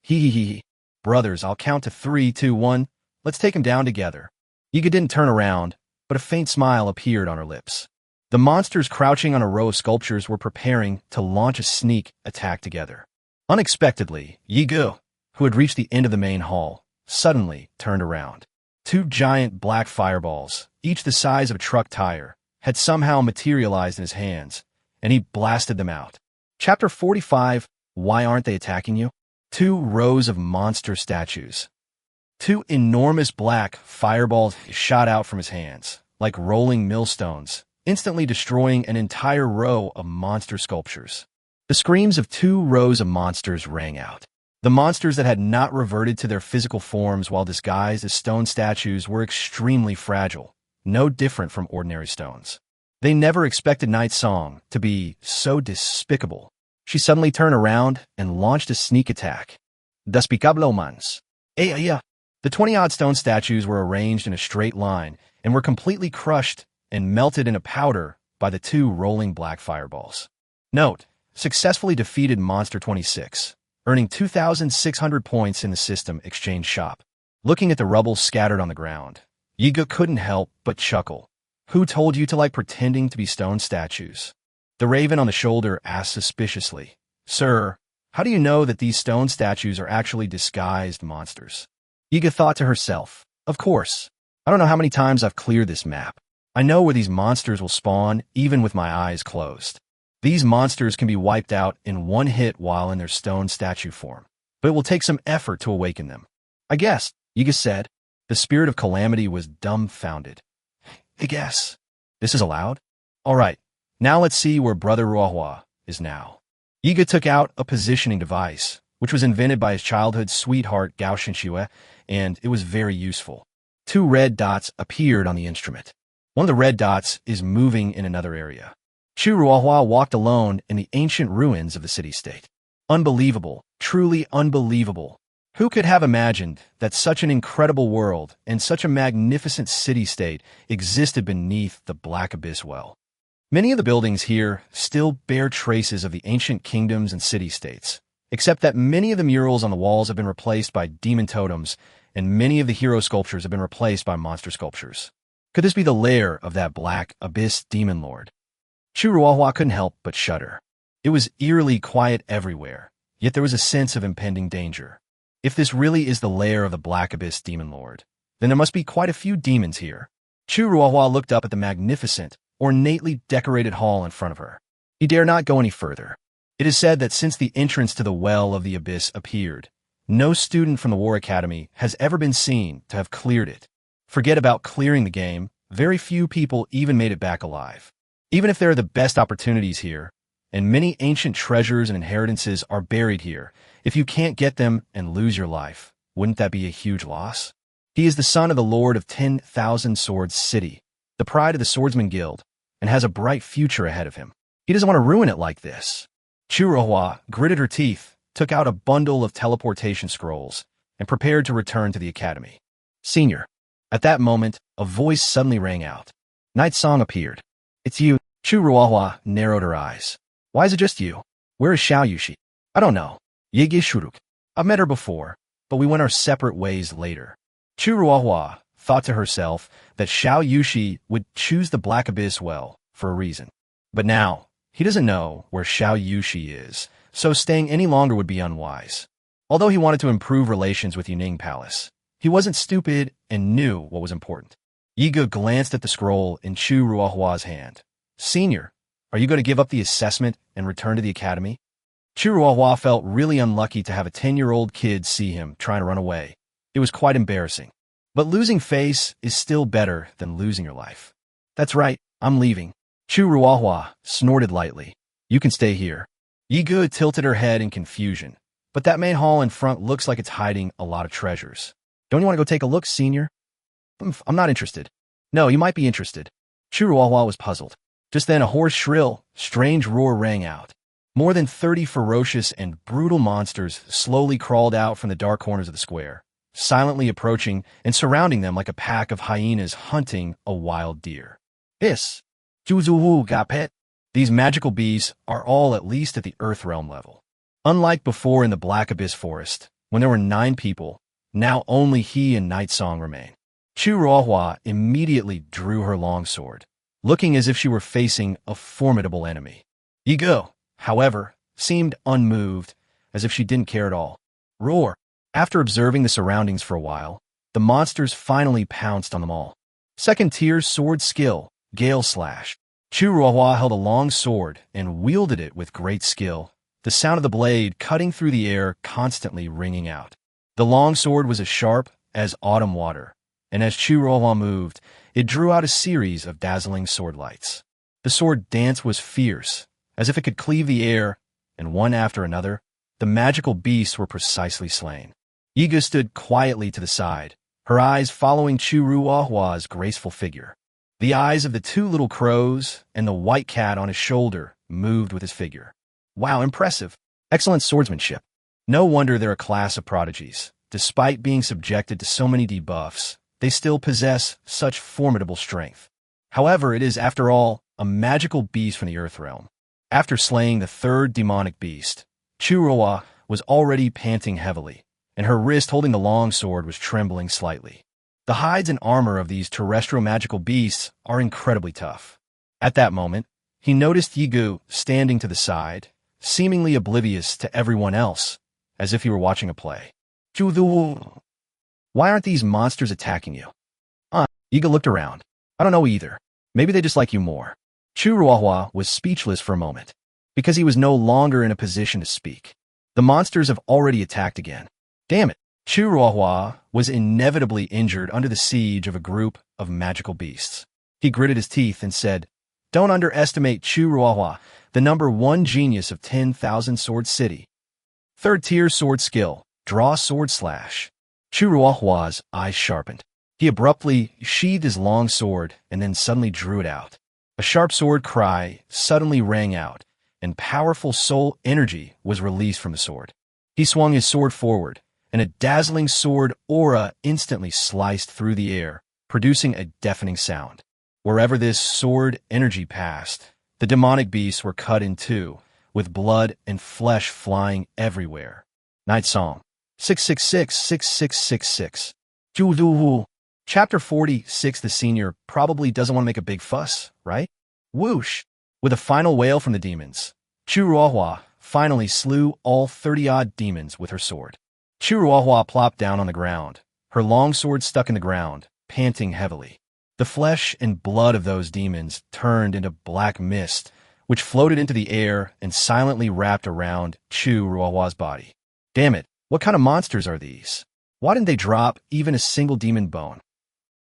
hee hee hee hee. Brothers, I'll count to 3, 2, 1. Let's take him down together. Yiga didn't turn around, but a faint smile appeared on her lips. The monsters crouching on a row of sculptures were preparing to launch a sneak attack together. Unexpectedly, Yiga, who had reached the end of the main hall, suddenly turned around. 2 giant black fireballs, each the size of a truck tire, had somehow materialized in his hands, and he blasted them out. Chapter 45, Why Aren't They Attacking You? 2 rows of monster statues. 2 enormous black fireballs shot out from his hands, like rolling millstones, instantly destroying an entire row of monster sculptures. The screams of 2 rows of monsters rang out. The monsters that had not reverted to their physical forms while disguised as stone statues were extremely fragile, no different from ordinary stones. They never expected Night's Song to be so despicable. She suddenly turned around and launched a sneak attack. Despicable mans. The 20-odd stone statues were arranged in a straight line and were completely crushed and melted into powder by the 2 rolling black fireballs. Note, successfully defeated Monster 26. Earning 2,600 points in the system exchange shop. Looking at the rubble scattered on the ground, Yiga couldn't help but chuckle. Who told you to like pretending to be stone statues? The raven on the shoulder asked suspiciously. Sir, how do you know that these stone statues are actually disguised monsters? Yiga thought to herself, of course. I don't know how many times I've cleared this map. I know where these monsters will spawn even with my eyes closed. These monsters can be wiped out in one hit while in their stone statue form, but it will take some effort to awaken them. I guess, Yiga said. The spirit of calamity was dumbfounded. I guess. This is allowed? All right, now let's see where Brother Ruohua is now. Yiga took out a positioning device, which was invented by his childhood sweetheart Gao Shenxue, and it was very useful. 2 red dots appeared on the instrument. One of the red dots is moving in another area. Chu Ruohua walked alone in the ancient ruins of the city-state. Unbelievable, truly unbelievable. Who could have imagined that such an incredible world and such a magnificent city-state existed beneath the Black Abyss well? Many of the buildings here still bear traces of the ancient kingdoms and city-states, except that many of the murals on the walls have been replaced by demon totems, and many of the hero sculptures have been replaced by monster sculptures. Could this be the lair of that Black Abyss demon lord? Chu Ruohua couldn't help but shudder. It was eerily quiet everywhere, yet there was a sense of impending danger. If this really is the lair of the Black Abyss demon lord, then there must be quite a few demons here. Chu Ruohua looked up at the magnificent, ornately decorated hall in front of her. He dare not go any further. It is said that since the entrance to the Well of the Abyss appeared, no student from the War Academy has ever been seen to have cleared it. Forget about clearing the game, very few people even made it back alive. Even if there are the best opportunities here, and many ancient treasures and inheritances are buried here, if you can't get them and lose your life, wouldn't that be a huge loss? He is the son of the Lord of 10,000 Swords City, the pride of the Swordsman Guild, and has a bright future ahead of him. He doesn't want to ruin it like this. Chu Ruohua gritted her teeth, took out a bundle of teleportation scrolls, and prepared to return to the academy. Senior. At that moment, a voice suddenly rang out. Night's Song appeared. It's you. Chu Ruohua narrowed her eyes. Why is it just you? Where is Xiao Yushi? I don't know. Yigi Shuruk. I've met her before, but we went our separate ways later. Chu Ruohua thought to herself that Xiao Yushi would choose the Black Abyss well, for a reason. But now, he doesn't know where Xiao Yushi is, so staying any longer would be unwise. Although he wanted to improve relations with Yuning Palace, he wasn't stupid and knew what was important. Yiga glanced at the scroll in Chu Ruohua's hand. Senior, are you going to give up the assessment and return to the academy? Chu Ruohua felt really unlucky to have a 10-year-old kid see him trying to run away. It was quite embarrassing. But losing face is still better than losing your life. That's right, I'm leaving. Chu Ruohua snorted lightly. You can stay here. Yiga tilted her head in confusion. But that main hall in front looks like it's hiding a lot of treasures. Don't you want to go take a look, senior? I'm not interested. No, you might be interested. Chu Ruohua was puzzled. Just then a hoarse, shrill, strange roar rang out. More than 30 ferocious and brutal monsters slowly crawled out from the dark corners of the square, silently approaching and surrounding them like a pack of hyenas hunting a wild deer. This, Juzuwu Gapet. These magical beasts are all at least at the Earth Realm level. Unlike before in the Black Abyss Forest, when there were 9 people, now only he and Night Song remain. Chu Ruohua immediately drew her longsword, looking as if she were facing a formidable enemy. Yigo, however, seemed unmoved, as if she didn't care at all. Roar! After observing the surroundings for a while, the monsters finally pounced on them all. Second-tier sword skill, Gale Slash. Chu Ruohua held a long sword and wielded it with great skill, the sound of the blade cutting through the air constantly ringing out. The long sword was as sharp as autumn water, and as Chu Ruohua moved, it drew out a series of dazzling sword lights. The sword dance was fierce, as if it could cleave the air, and one after another, the magical beasts were precisely slain. Yiga stood quietly to the side, her eyes following Chu Ruohua's graceful figure. The eyes of the 2 little crows and the white cat on his shoulder moved with his figure. Wow, impressive. Excellent swordsmanship. No wonder they're a class of prodigies. Despite being subjected to so many debuffs, they still possess such formidable strength. However, it is, after all, a magical beast from the Earth Realm. After slaying the 3rd demonic beast, Chu Ruohua was already panting heavily, and her wrist holding the long sword was trembling slightly. The hides and armor of these terrestrial magical beasts are incredibly tough. At that moment, he noticed Yigu standing to the side, seemingly oblivious to everyone else, as if he were watching a play. Why aren't these monsters attacking you? Yiga looked around. I don't know either. Maybe they just like you more. Chu Ruohua was speechless for a moment, because he was no longer in a position to speak. The monsters have already attacked again. Damn it. Chu Ruohua was inevitably injured under the siege of a group of magical beasts. He gritted his teeth and said, Don't underestimate Chu Ruohua, the #1 genius of 10,000 Sword City. 3rd-tier sword skill, draw sword slash. Chu Ruohua's eyes sharpened. He abruptly sheathed his long sword and then suddenly drew it out. A sharp sword cry suddenly rang out, and powerful soul energy was released from the sword. He swung his sword forward, and a dazzling sword aura instantly sliced through the air, producing a deafening sound. Wherever this sword energy passed, the demonic beasts were cut in 2, with blood and flesh flying everywhere. Night Song 666-6666. Chapter 46. The senior probably doesn't want to make a big fuss, right? Whoosh! With a final wail from the demons, Chu Ruohua finally slew all 30-odd demons with her sword. Chu Ruohua plopped down on the ground, her long sword stuck in the ground, panting heavily. The flesh and blood of those demons turned into black mist, which floated into the air and silently wrapped around Chu Ruohua's body. Damn it, what kind of monsters are these? Why didn't they drop even a single demon bone?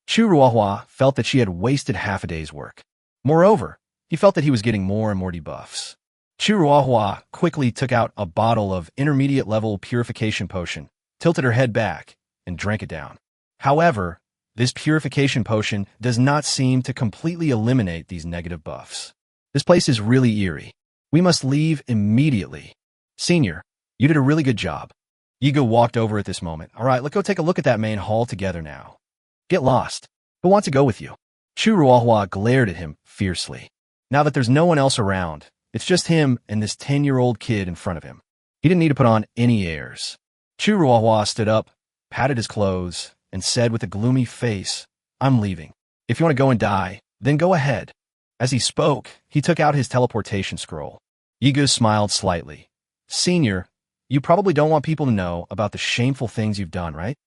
Chu Ruohua felt that she had wasted half a day's work. Moreover, he felt that he was getting more and more debuffs. Chu Ruohua quickly took out a bottle of intermediate-level purification potion, tilted her head back, and drank it down. However, this purification potion does not seem to completely eliminate these negative buffs. This place is really eerie. We must leave immediately. Senior, you did a really good job. Yiga walked over at this moment. All right, let's go take a look at that main hall together now. Get lost. Who wants to go with you? Chu Ruohua glared at him fiercely. Now that there's no one else around, it's just him and this 10-year-old kid in front of him. He didn't need to put on any airs. Chu Ruohua stood up, patted his clothes, and said with a gloomy face, "I'm leaving. If you want to go and die, then go ahead." As he spoke, he took out his teleportation scroll. Yigu smiled slightly. "Senior, you probably don't want people to know about the shameful things you've done, right?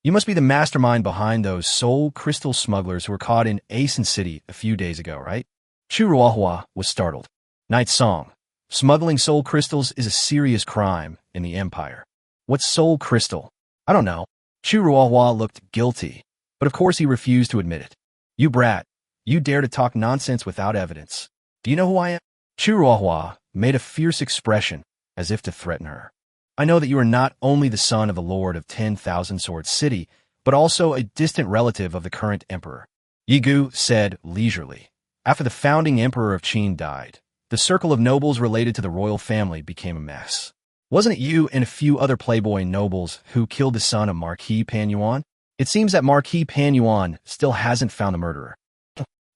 You must be the mastermind behind those soul crystal smugglers who were caught in Asen City a few days ago, right?" Chu Ruohua was startled. Night Song. Smuggling soul crystals is a serious crime in the Empire. What's soul crystal? I don't know. Chu Ruohua looked guilty, but of course he refused to admit it. "You brat. You dare to talk nonsense without evidence. Do you know who I am?" Chu Ruohua made a fierce expression as if to threaten her. "I know that you are not only the son of the Lord of 10,000 Sword City, but also a distant relative of the current emperor," Yigu said leisurely. "After the founding emperor of Qin died, the circle of nobles related to the royal family became a mess. Wasn't it you and a few other playboy nobles who killed the son of Marquis Pan Yuan? It seems that Marquis Pan Yuan still hasn't found the murderer."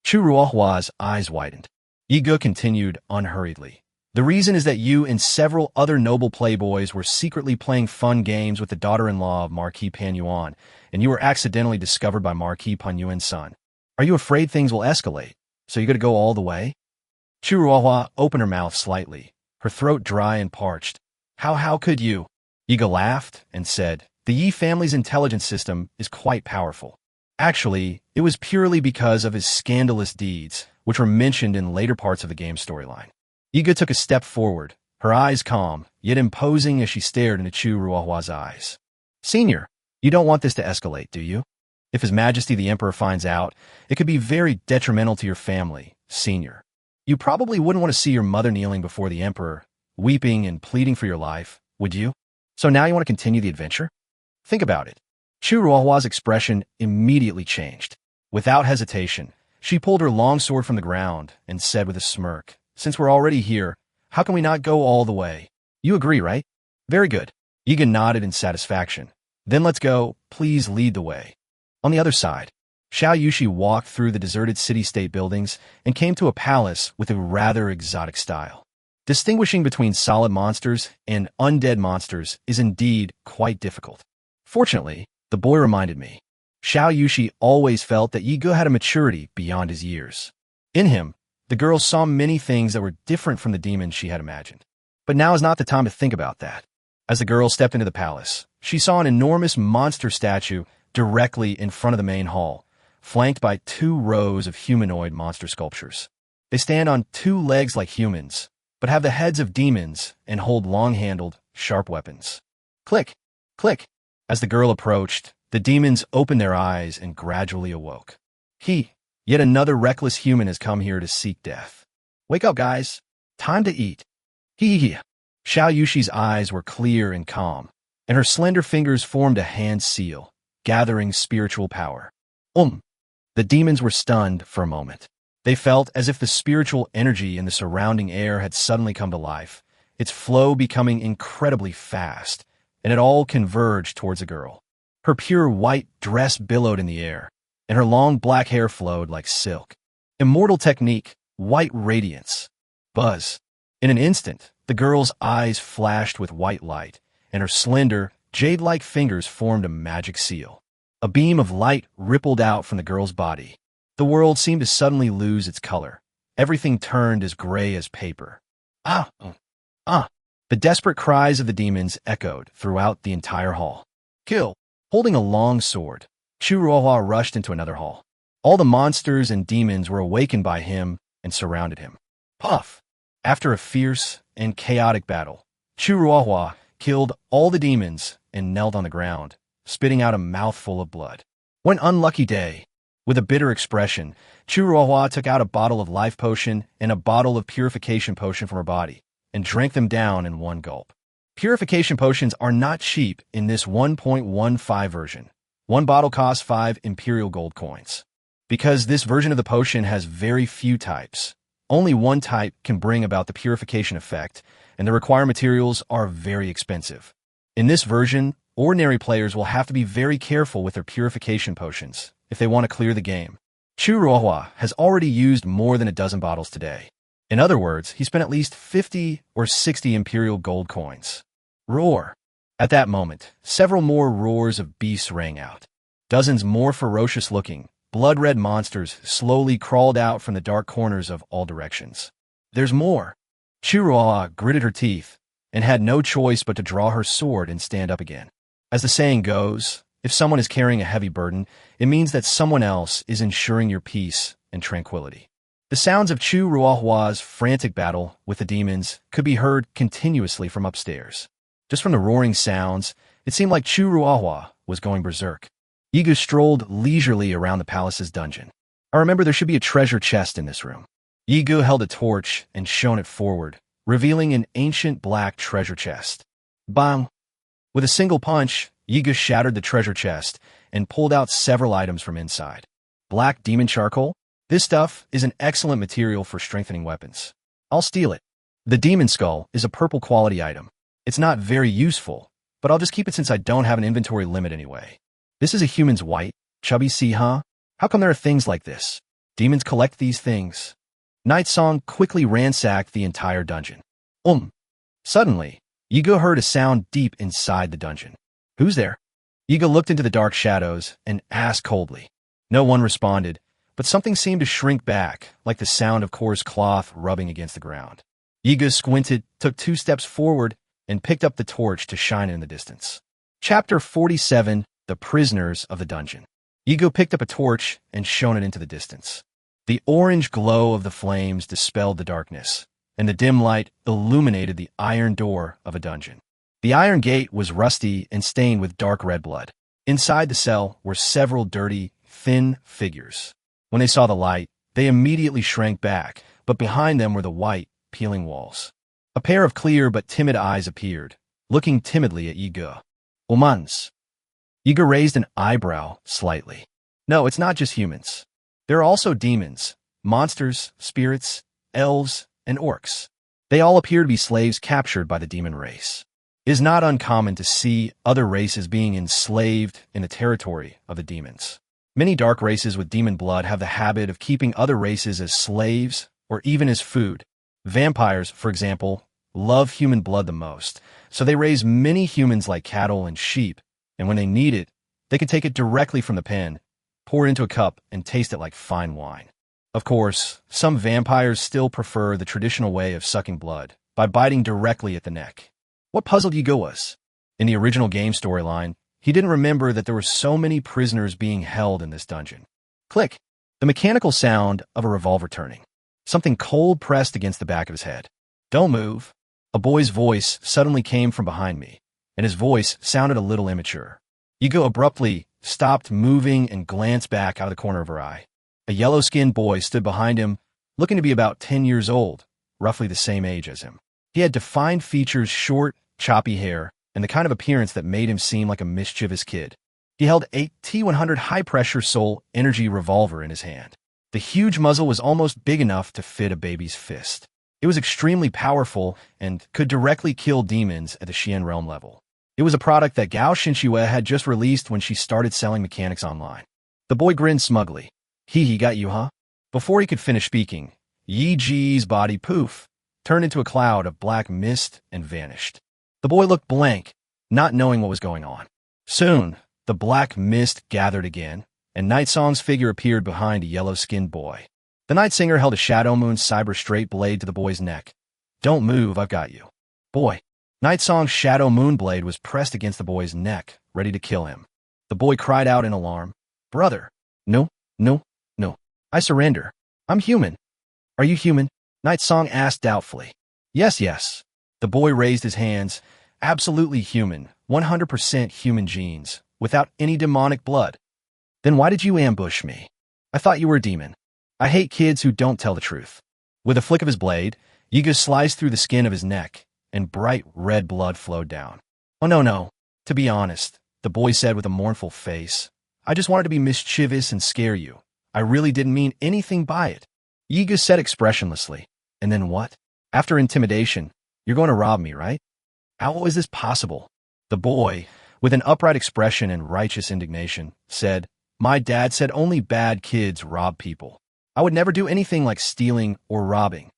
Chu Ruohua's eyes widened. Yigu continued unhurriedly. "The reason is that you and several other noble playboys were secretly playing fun games with the daughter-in-law of Marquis Pan Yuan, and you were accidentally discovered by Marquis Pan Yuan's son. Are you afraid things will escalate? So you're going to go all the way?" Chu Ruohua opened her mouth slightly, her throat dry and parched. How could you?" Yigu laughed and said, "The Yi family's intelligence system is quite powerful. Actually, it was purely because of his scandalous deeds, which were mentioned in later parts of the game storyline." Yigu took a step forward, her eyes calm, yet imposing as she stared into Chu Ruohua's eyes. "Senior, you don't want this to escalate, do you? If His Majesty the Emperor finds out, it could be very detrimental to your family, Senior. You probably wouldn't want to see your mother kneeling before the Emperor, weeping and pleading for your life, would you? So now you want to continue the adventure? Think about it." Chu Ruohua's expression immediately changed. Without hesitation, she pulled her long sword from the ground and said with a smirk, "Since we're already here, how can we not go all the way? You agree, right? Very good." Yigu nodded in satisfaction. "Then let's go. Please lead the way." On the other side, Xiao Yushi walked through the deserted city-state buildings and came to a palace with a rather exotic style. Distinguishing between solid monsters and undead monsters is indeed quite difficult. Fortunately, the boy reminded me. Xiao Yushi always felt that Yigu had a maturity beyond his years. In him, the girl saw many things that were different from the demons she had imagined. But now is not the time to think about that. As the girl stepped into the palace, she saw an enormous monster statue directly in front of the main hall, flanked by 2 rows of humanoid monster sculptures. They stand on 2 legs like humans, but have the heads of demons and hold long-handled, sharp weapons. Click, click. As the girl approached, the demons opened their eyes and gradually awoke. Yet another reckless human has come here to seek death. Wake up, guys. Time to eat. Xiao Yushi's eyes were clear and calm, and her slender fingers formed a hand seal, gathering spiritual power. The demons were stunned for a moment. They felt as if the spiritual energy in the surrounding air had suddenly come to life, its flow becoming incredibly fast, and it all converged towards the girl. Her pure white dress billowed in the air, and her long black hair flowed like silk. Immortal technique, white radiance. Buzz. In an instant, the girl's eyes flashed with white light, and her slender, jade-like fingers formed a magic seal. A beam of light rippled out from the girl's body. The world seemed to suddenly lose its color. Everything turned as gray as paper. The desperate cries of the demons echoed throughout the entire hall. Kill! Holding a long sword, Chu Ruohua rushed into another hall. All the monsters and demons were awakened by him and surrounded him. Puff! After a fierce and chaotic battle, Chu Ruohua killed all the demons and knelt on the ground, spitting out a mouthful of blood. One unlucky day. With a bitter expression, Chu Ruohua took out a bottle of life potion and a bottle of purification potion from her body and drank them down in one gulp. Purification potions are not cheap in this 1.15 version. One bottle costs 5 imperial gold coins. Because this version of the potion has very few types, only one type can bring about the purification effect, and the required materials are very expensive. In this version, ordinary players will have to be very careful with their purification potions if they want to clear the game. Chu Ruohua has already used more than a dozen bottles today. In other words, he spent at least 50 or 60 imperial gold coins. Roar! At that moment, several more roars of beasts rang out. Dozens more ferocious-looking, blood-red monsters slowly crawled out from the dark corners of all directions. There's more. Chiruawa gritted her teeth and had no choice but to draw her sword and stand up again. As the saying goes, if someone is carrying a heavy burden, it means that someone else is ensuring your peace and tranquility. The sounds of Chiruawa's frantic battle with the demons could be heard continuously from upstairs. Just from the roaring sounds, it seemed like Chiruawa was going berserk. Iga strolled leisurely around the palace's dungeon. I remember there should be a treasure chest in this room. Iga held a torch and shone it forward, revealing an ancient black treasure chest. Bang! With a single punch, Iga shattered the treasure chest and pulled out several items from inside. Black demon charcoal? This stuff is an excellent material for strengthening weapons. I'll steal it. The demon skull is a purple quality item. It's not very useful, but I'll just keep it since I don't have an inventory limit anyway. This is a human's white, chubby sea, huh? How come there are things like this? Demons collect these things. Night Song quickly ransacked the entire dungeon. Suddenly, Iga heard a sound deep inside the dungeon. Who's there? Iga looked into the dark shadows and asked coldly. No one responded, but something seemed to shrink back, like the sound of coarse cloth rubbing against the ground. Iga squinted, took 2 steps forward, and picked up the torch to shine it in the distance. Chapter 47, The Prisoners of the Dungeon. Iga picked up a torch and shone it into the distance. The orange glow of the flames dispelled the darkness, and the dim light illuminated the iron door of a dungeon. The iron gate was rusty and stained with dark red blood. Inside the cell were several dirty, thin figures. When they saw the light, they immediately shrank back, but behind them were the white, peeling walls. A pair of clear but timid eyes appeared, looking timidly at Iga. Humans. Iga raised an eyebrow slightly. No, it's not just humans. There are also demons, monsters, spirits, elves, and orcs. They all appear to be slaves captured by the demon race. It is not uncommon to see other races being enslaved in the territory of the demons. Many dark races with demon blood have the habit of keeping other races as slaves or even as food. Vampires, for example, love human blood the most, so they raise many humans like cattle and sheep, and when they need it, they can take it directly from the pen, pour it into a cup, and taste it like fine wine. Of course, some vampires still prefer the traditional way of sucking blood, by biting directly at the neck. What puzzled Iga was, in the original game storyline, he didn't remember that there were so many prisoners being held in this dungeon. Click! The mechanical sound of a revolver turning. Something cold pressed against the back of his head. Don't move. A boy's voice suddenly came from behind me, and his voice sounded a little immature. Iga abruptly stopped moving and glanced back out of the corner of her eye. A yellow-skinned boy stood behind him, looking to be about 10 years old, roughly the same age as him. He had defined features, short, choppy hair, and the kind of appearance that made him seem like a mischievous kid. He held a T-100 high-pressure soul energy revolver in his hand. The huge muzzle was almost big enough to fit a baby's fist. It was extremely powerful and could directly kill demons at the Xian realm level. It was a product that Gao Xinxue had just released when she started selling mechanics online. The boy grinned smugly. He got you, huh? Before he could finish speaking, Yi Ji's body poof, turned into a cloud of black mist and vanished. The boy looked blank, not knowing what was going on. Soon, the black mist gathered again, and Night Song's figure appeared behind a yellow-skinned boy. The Night Singer held a Shadow Moon Cyber Straight blade to the boy's neck. Don't move, I've got you. Boy. Night Song's Shadow Moon blade was pressed against the boy's neck, ready to kill him. The boy cried out in alarm. Brother. No. I surrender. I'm human. Are you human? Night Song asked doubtfully. Yes. The boy raised his hands. Absolutely human. 100% human genes, without any demonic blood. Then why did you ambush me? I thought you were a demon. I hate kids who don't tell the truth. With a flick of his blade, Iga sliced through the skin of his neck, and bright red blood flowed down. Oh no. To be honest, the boy said with a mournful face, I just wanted to be mischievous and scare you. I really didn't mean anything by it. Iga said expressionlessly. And then what? After intimidation, you're going to rob me, right? How is this possible? The boy, with an upright expression and righteous indignation, said, My dad said only bad kids rob people. I would never do anything like stealing or robbing.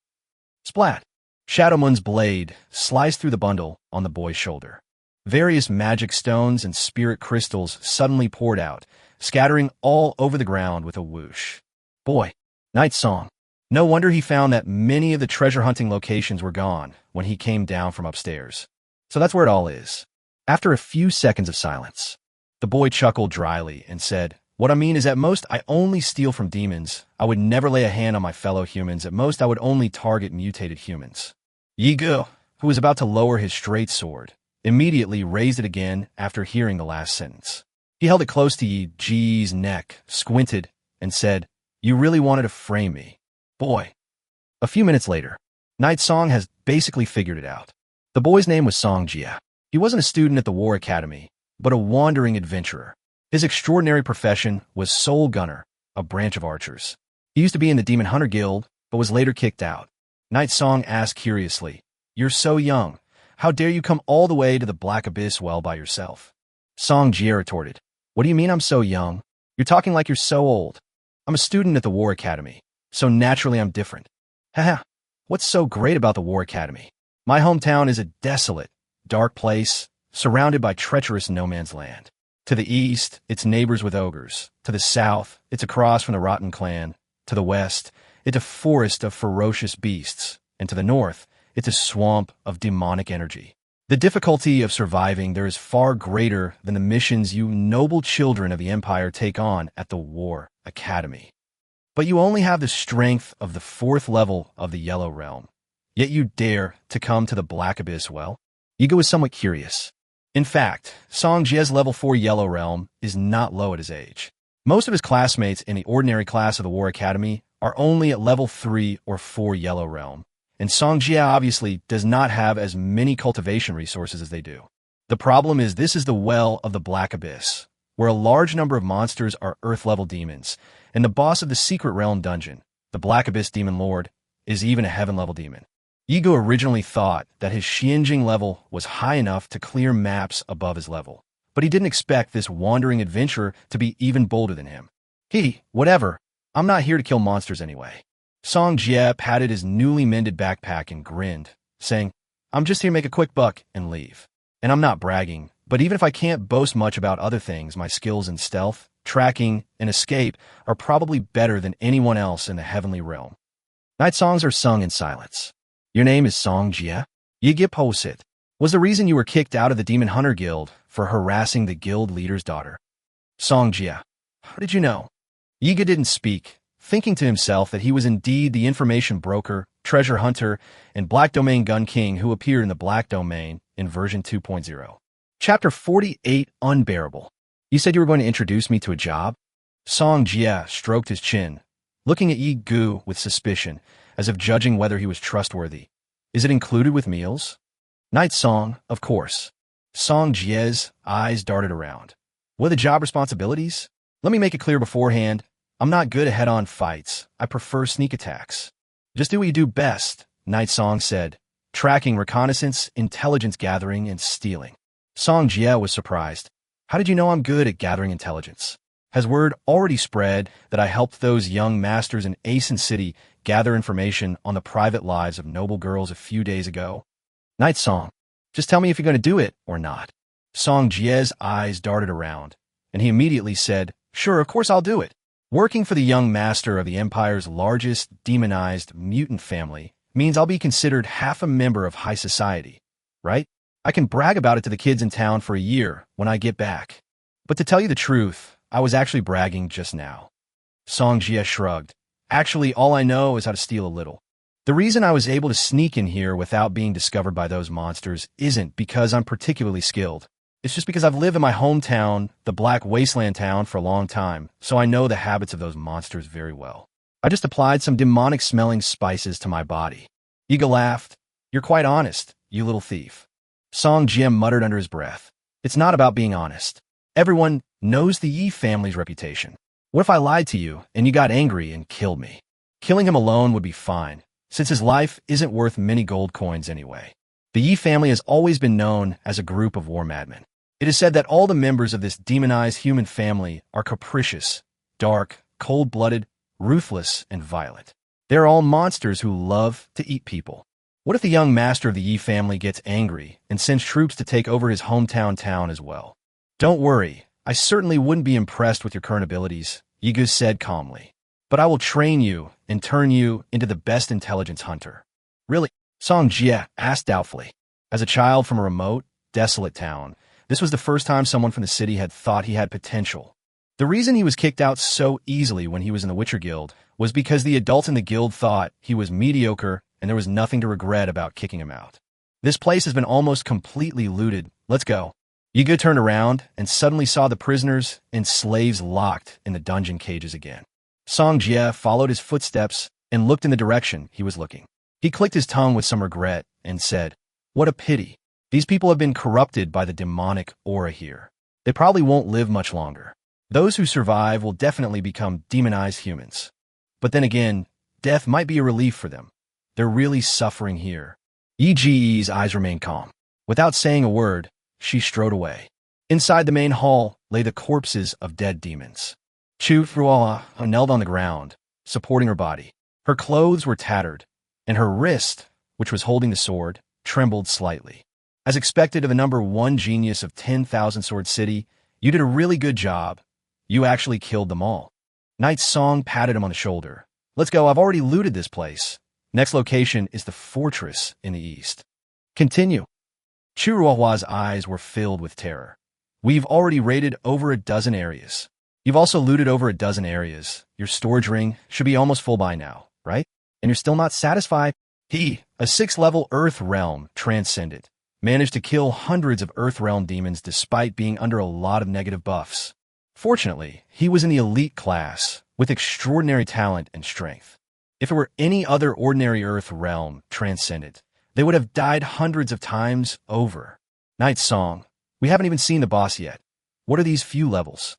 Splat! Shadow Moon's blade sliced through the bundle on the boy's shoulder. Various magic stones and spirit crystals suddenly poured out, scattering all over the ground with a whoosh. Boy, Night Song. No wonder he found that many of the treasure hunting locations were gone when he came down from upstairs. So that's where it all is. After a few seconds of silence, the boy chuckled dryly and said, "What I mean is at most I only steal from demons. I would never lay a hand on my fellow humans. At most I would only target mutated humans." Yigu, who was about to lower his straight sword, immediately raised it again after hearing the last sentence. He held it close to Yi Ji's neck, squinted, and said, "You really wanted to frame me, boy." A few minutes later, Night Song has basically figured it out. The boy's name was Song Jia. He wasn't a student at the War Academy, but a wandering adventurer. His extraordinary profession was Soul Gunner, a branch of archers. He used to be in the Demon Hunter Guild, but was later kicked out. Night Song asked curiously, "You're so young. How dare you come all the way to the Black Abyss well by yourself?" Song Jia retorted, "What do you mean I'm so young? You're talking like you're so old. I'm a student at the War Academy, so naturally I'm different." Haha, what's so great about the War Academy? My hometown is a desolate, dark place, surrounded by treacherous no-man's land. To the east, it's neighbors with ogres. To the south, it's across from the Rotten Clan. To the west, it's a forest of ferocious beasts. And to the north, it's a swamp of demonic energy. The difficulty of surviving there is far greater than the missions you noble children of the Empire take on at the War Academy. But you only have the strength of the 4th level of the Yellow Realm. Yet you dare to come to the Black Abyss well? Yigu is somewhat curious. In fact, Song Jia's level 4 Yellow Realm is not low at his age. Most of his classmates in the ordinary class of the War Academy are only at level 3 or 4 Yellow Realm, and Song Jia obviously does not have as many cultivation resources as they do. The problem is this is the well of the Black Abyss, where a large number of monsters are Earth-level demons, and the boss of the Secret Realm dungeon, the Black Abyss Demon Lord, is even a Heaven-level demon. Yigu originally thought that his Xianjing level was high enough to clear maps above his level, but he didn't expect this wandering adventurer to be even bolder than him. Whatever, I'm not here to kill monsters anyway. Song Jia patted his newly mended backpack and grinned, saying, "I'm just here to make a quick buck and leave. And I'm not bragging, but even if I can't boast much about other things, my skills in stealth, tracking, and escape are probably better than anyone else in the heavenly realm." Night songs are sung in silence. "Your name is Song Jia? Yigu Posit. Was the reason you were kicked out of the Demon Hunter Guild for harassing the guild leader's daughter?" Song Jia. "How did you know?" Yigu didn't speak, thinking to himself that he was indeed the information broker, treasure hunter, and Black Domain Gun King who appeared in the Black Domain in version 2.0. Chapter 48, Unbearable. "You said you were going to introduce me to a job?" Song Jia stroked his chin, looking at Yigu with suspicion, as if judging whether he was trustworthy. "Is it included with meals?" Night Song, of course. Song Jia's eyes darted around. "What are the job responsibilities? Let me make it clear beforehand. I'm not good at head-on fights. I prefer sneak attacks." "Just do what you do best," Night Song said. "Tracking, reconnaissance, intelligence gathering, and stealing." Song Jia was surprised. "How did you know I'm good at gathering intelligence? Has word already spread that I helped those young masters in Asen City gather information on the private lives of noble girls a few days ago?" Night Song, "Just tell me if you're going to do it or not." Song Jia's eyes darted around, and he immediately said, "Sure, of course I'll do it. Working for the young master of the Empire's largest demonized mutant family means I'll be considered half a member of high society, right? I can brag about it to the kids in town for a year when I get back. But to tell you the truth, I was actually bragging just now." Song Jia shrugged. "Actually, all I know is how to steal a little. The reason I was able to sneak in here without being discovered by those monsters isn't because I'm particularly skilled. It's just because I've lived in my hometown, the Black Wasteland town, for a long time, so I know the habits of those monsters very well. I just applied some demonic-smelling spices to my body." Yigu laughed. "You're quite honest, you little thief." Song Jia muttered under his breath. "It's not about being honest. Everyone knows the Yi family's reputation. What if I lied to you and you got angry and killed me? Killing him alone would be fine, since his life isn't worth many gold coins anyway. The Yi family has always been known as a group of war madmen. It is said that all the members of this demonized human family are capricious, dark, cold-blooded, ruthless, and violent. They're all monsters who love to eat people. What if the young master of the Yi family gets angry and sends troops to take over his hometown town as well? Don't worry, I certainly wouldn't be impressed with your current abilities, Yigu said calmly. But I will train you and turn you into the best intelligence hunter. Really? Song Jie asked doubtfully. As a child from a remote, desolate town, this was the first time someone from the city had thought he had potential. The reason he was kicked out so easily when he was in the Witcher Guild was because the adults in the guild thought he was mediocre and there was nothing to regret about kicking him out. This place has been almost completely looted. Let's go. Yigu turned around and suddenly saw the prisoners and slaves locked in the dungeon cages again. Song Jie followed his footsteps and looked in the direction he was looking. He clicked his tongue with some regret and said, "What a pity. These people have been corrupted by the demonic aura here. They probably won't live much longer. Those who survive will definitely become demonized humans. But then again, death might be a relief for them. They're really suffering here." Yi's eyes remained calm. Without saying a word, she strode away. Inside the main hall lay the corpses of dead demons. Chu Ruohua knelt on the ground, supporting her body. Her clothes were tattered, and her wrist, which was holding the sword, trembled slightly. As expected of a number 1 genius of 10,000 Sword City, you did a really good job. You actually killed them all. Knight Song patted him on the shoulder. Let's go, I've already looted this place. Next location is the fortress in the east. Continue. Chu Ruohua's eyes were filled with terror. We've already raided over a dozen areas. You've also looted over a dozen areas. Your storage ring should be almost full by now, right? And you're still not satisfied? He, a 6th-level Earth Realm transcendent, managed to kill hundreds of Earth Realm demons despite being under a lot of negative buffs. Fortunately, he was in the elite class, with extraordinary talent and strength. If it were any other ordinary Earth Realm transcendent, they would have died hundreds of times over. Knight Song, we haven't even seen the boss yet. What are these few levels?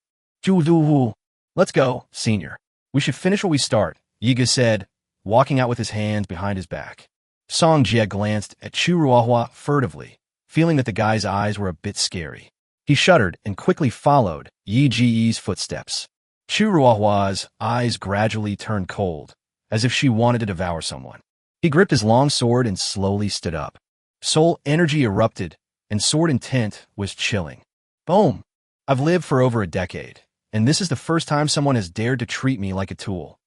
Let's go, senior. We should finish what we start, Yiga said, walking out with his hands behind his back. Song Jie glanced at Chu Ruohua furtively, feeling that the guy's eyes were a bit scary. He shuddered and quickly followed Yi's footsteps. Chu Ruohua's eyes gradually turned cold, as if she wanted to devour someone. He gripped his long sword and slowly stood up. Soul energy erupted, and sword intent was chilling. Boom! I've lived for over a decade, and this is the first time someone has dared to treat me like a tool.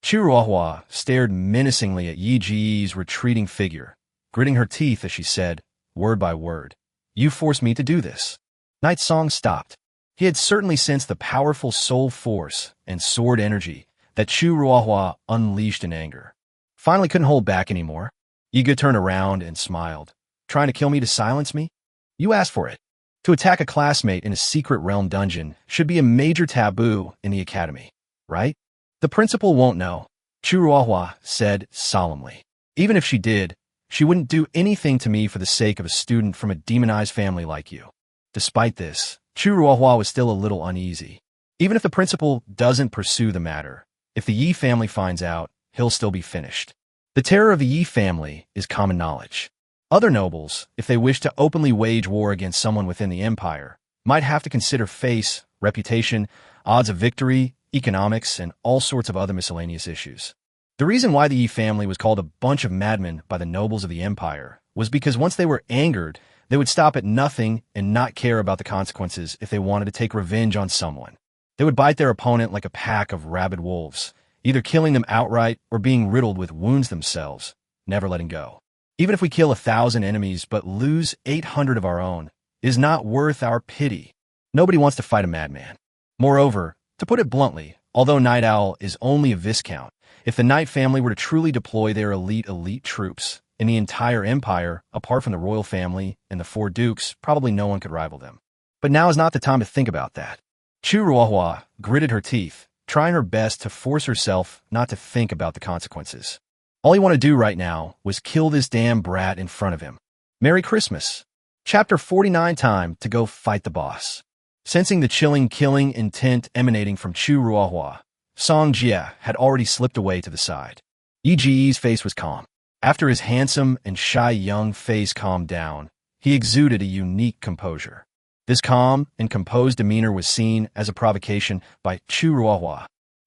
Chu Ruohua stared menacingly at Yi's retreating figure, gritting her teeth as she said, word by word, "You forced me to do this." Knight Song stopped. He had certainly sensed the powerful soul force and sword energy that Chu Ruohua unleashed in anger. Finally couldn't hold back anymore. Yiga turned around and smiled. Trying to kill me to silence me? You asked for it. To attack a classmate in a secret realm dungeon should be a major taboo in the academy, right? The principal won't know, Chu Ruohua said solemnly. Even if she did, she wouldn't do anything to me for the sake of a student from a demonized family like you. Despite this, Chu Ruohua was still a little uneasy. Even if the principal doesn't pursue the matter, if the Yi family finds out, he'll still be finished. The terror of the Yi family is common knowledge. Other nobles, if they wish to openly wage war against someone within the empire, might have to consider face, reputation, odds of victory, economics, and all sorts of other miscellaneous issues. The reason why the Yi family was called a bunch of madmen by the nobles of the empire was because once they were angered, they would stop at nothing and not care about the consequences if they wanted to take revenge on someone. They would bite their opponent like a pack of rabid wolves, either killing them outright or being riddled with wounds themselves, never letting go. Even if we kill 1,000 enemies but lose 800 of our own, it is not worth our pity. Nobody wants to fight a madman. Moreover, to put it bluntly, although Night Owl is only a Viscount, if the Knight family were to truly deploy their elite troops in the entire empire, apart from the royal family and the 4 dukes, probably no one could rival them. But now is not the time to think about that. Chu Ruohua gritted her teeth, trying her best to force herself not to think about the consequences. All he wanted to do right now was kill this damn brat in front of him. Merry Christmas. Chapter 49, time to go fight the boss. Sensing the chilling killing intent emanating from Chu Ruohua, Song Jie had already slipped away to the side. Yi's face was calm. After his handsome and shy young face calmed down, he exuded a unique composure. This calm and composed demeanor was seen as a provocation by Chu Ruohua.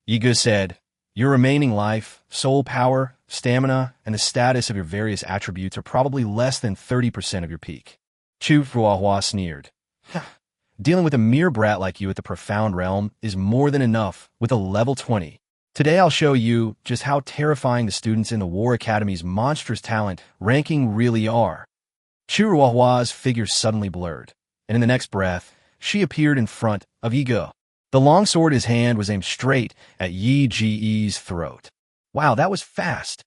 Yigu said, Your remaining life, soul power, stamina, and the status of your various attributes are probably less than 30% of your peak. Chu Ruohua sneered. Dealing with a mere brat like you at the profound realm is more than enough with a level 20. Today I'll show you just how terrifying the students in the War Academy's monstrous talent ranking really are. Chu Ruohua's figure suddenly blurred, and in the next breath, she appeared in front of Yi Ge. The longsword in his hand was aimed straight at Yi Ge's throat. Wow, that was fast.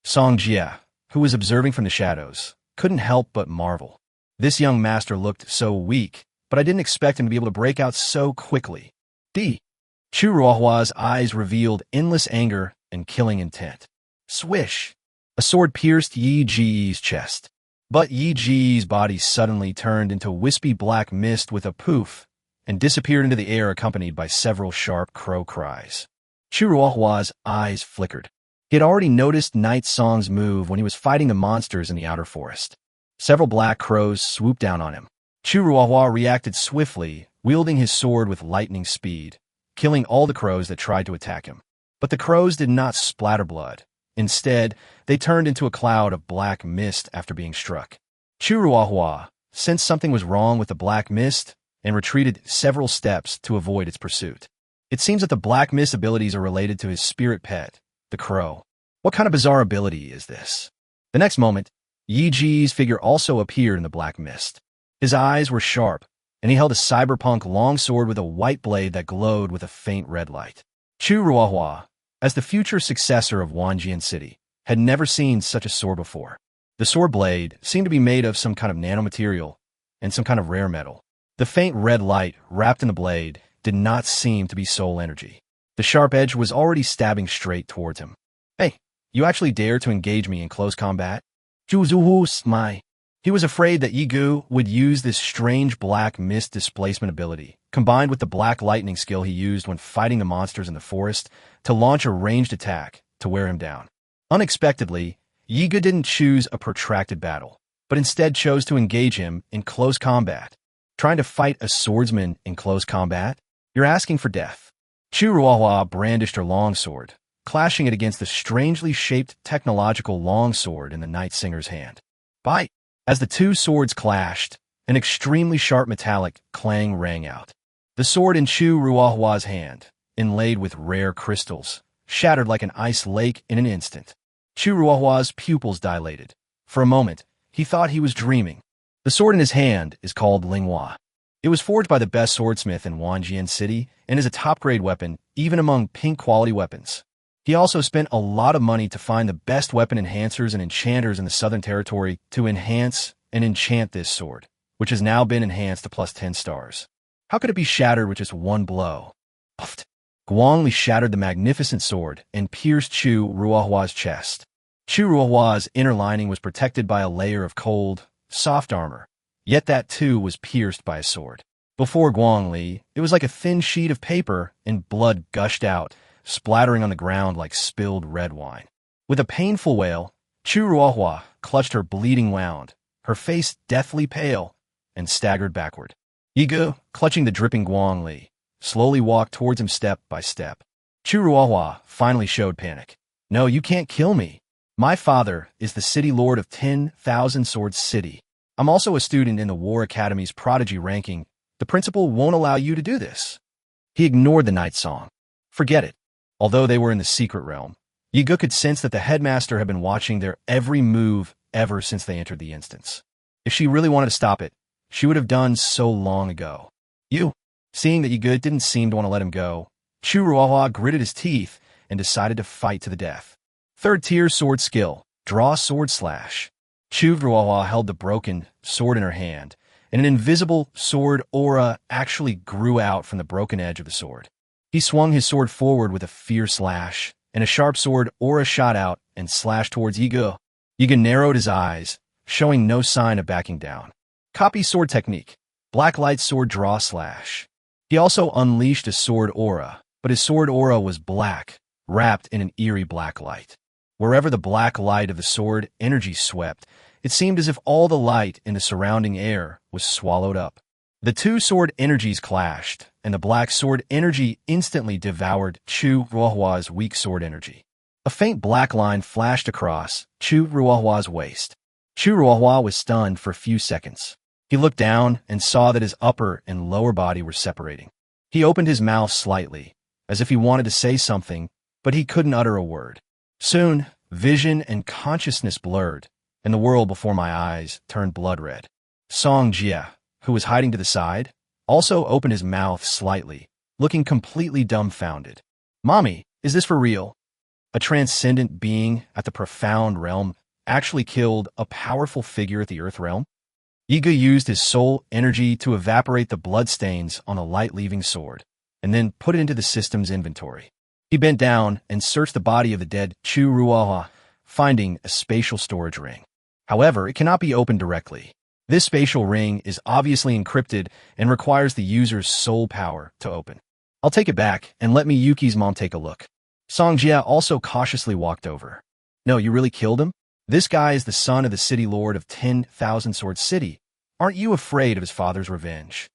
Song Jia, who was observing from the shadows, couldn't help but marvel. This young master looked so weak, but I didn't expect him to be able to break out so quickly. Chu Ruohua's eyes revealed endless anger and killing intent. Swish! A sword pierced Yi Ge's chest. But Yi Ge's body suddenly turned into wispy black mist with a poof and disappeared into the air accompanied by several sharp crow cries. Chu Ruohua's eyes flickered. He had already noticed Night Song's move when he was fighting the monsters in the outer forest. Several black crows swooped down on him. Chu Ruohua reacted swiftly, wielding his sword with lightning speed, killing all the crows that tried to attack him. But the crows did not splatter blood. Instead, they turned into a cloud of black mist after being struck. Chu Ruohua sensed something was wrong with the black mist and retreated several steps to avoid its pursuit. It seems that the black mist abilities are related to his spirit pet, the crow. What kind of bizarre ability is this? The next moment, Yi Ge's figure also appeared in the black mist. His eyes were sharp, and he held a cyberpunk longsword with a white blade that glowed with a faint red light. Chu Ruohua, as the future successor of Wanjian City, had never seen such a sword before. The sword blade seemed to be made of some kind of nanomaterial and some kind of rare metal. The faint red light wrapped in the blade did not seem to be soul energy. The sharp edge was already stabbing straight towards him. Hey, you actually dare to engage me in close combat? Zhuzuhu smai. He was afraid that Yi Ge would use this strange black mist displacement ability, combined with the black lightning skill he used when fighting the monsters in the forest, to launch a ranged attack to wear him down. Unexpectedly, Yi Ge didn't choose a protracted battle, but instead chose to engage him in close combat. Trying to fight a swordsman in close combat? You're asking for death. Chu Ruohua brandished her longsword, clashing it against the strangely shaped technological longsword in the Night Singer's hand. Bite! As the two swords clashed, an extremely sharp metallic clang rang out. The sword in Chu Ruohua's hand, inlaid with rare crystals, shattered like an ice lake in an instant. Chu Ruohua's pupils dilated. For a moment, he thought he was dreaming. The sword in his hand is called Linghua. It was forged by the best swordsmith in Wanjian City and is a top-grade weapon, even among pink-quality weapons. He also spent a lot of money to find the best weapon enhancers and enchanters in the Southern Territory to enhance and enchant this sword, which has now been enhanced to plus 10 stars. How could it be shattered with just one blow? Puffed. Guangli shattered the magnificent sword and pierced Chu Ruohua's chest. Chu Ruohua's inner lining was protected by a layer of cold, soft armor, yet that too was pierced by a sword. Before Guangli, it was like a thin sheet of paper and blood gushed out, splattering on the ground like spilled red wine. With a painful wail, Chu Ruohua clutched her bleeding wound, her face deathly pale, and staggered backward. Yi Ge, clutching the dripping Guangli, slowly walked towards him step by step. Chu Ruohua finally showed panic. No, you can't kill me. My father is the city lord of 10,000 Swords City. I'm also a student in the War Academy's prodigy ranking. The principal won't allow you to do this. He ignored the night song. Forget it. Although they were in the secret realm, Yi Ge could sense that the headmaster had been watching their every move ever since they entered the instance. If she really wanted to stop it, she would have done so long ago. Seeing that Yi Ge didn't seem to want to let him go, Chu Ruohua gritted his teeth and decided to fight to the death. Third tier sword skill, draw sword slash. Chu Ruohua held the broken sword in her hand, and an invisible sword aura actually grew out from the broken edge of the sword. He swung his sword forward with a fierce slash, and a sharp sword aura shot out and slashed towards Yi Ge. Yi Ge narrowed his eyes, showing no sign of backing down. Copy sword technique, black light sword draw slash. He also unleashed a sword aura, but his sword aura was black, wrapped in an eerie black light. Wherever the black light of the sword energy swept, it seemed as if all the light in the surrounding air was swallowed up. The two sword energies clashed, and the black sword energy instantly devoured Chu Ruohua's weak sword energy. A faint black line flashed across Chu Ruohua's waist. Chu Ruohua was stunned for a few seconds. He looked down and saw that his upper and lower body were separating. He opened his mouth slightly, as if he wanted to say something, but he couldn't utter a word. Soon, vision and consciousness blurred, and the world before my eyes turned blood red. Song Jia, who was hiding to the side, also opened his mouth slightly, looking completely dumbfounded. "Mommy, is this for real?" A transcendent being at the profound realm actually killed a powerful figure at the Earth realm? Yiga used his soul energy to evaporate the bloodstains on a light-leaving sword, and then put it into the system's inventory. He bent down and searched the body of the dead Chu Ruohua, finding a spatial storage ring. However, it cannot be opened directly. This spatial ring is obviously encrypted and requires the user's soul power to open. "I'll take it back and let Miyuki's mom take a look." Song Jia also cautiously walked over. "No, you really killed him? This guy is the son of the city lord of 10,000 Sword City. Aren't you afraid of his father's revenge?"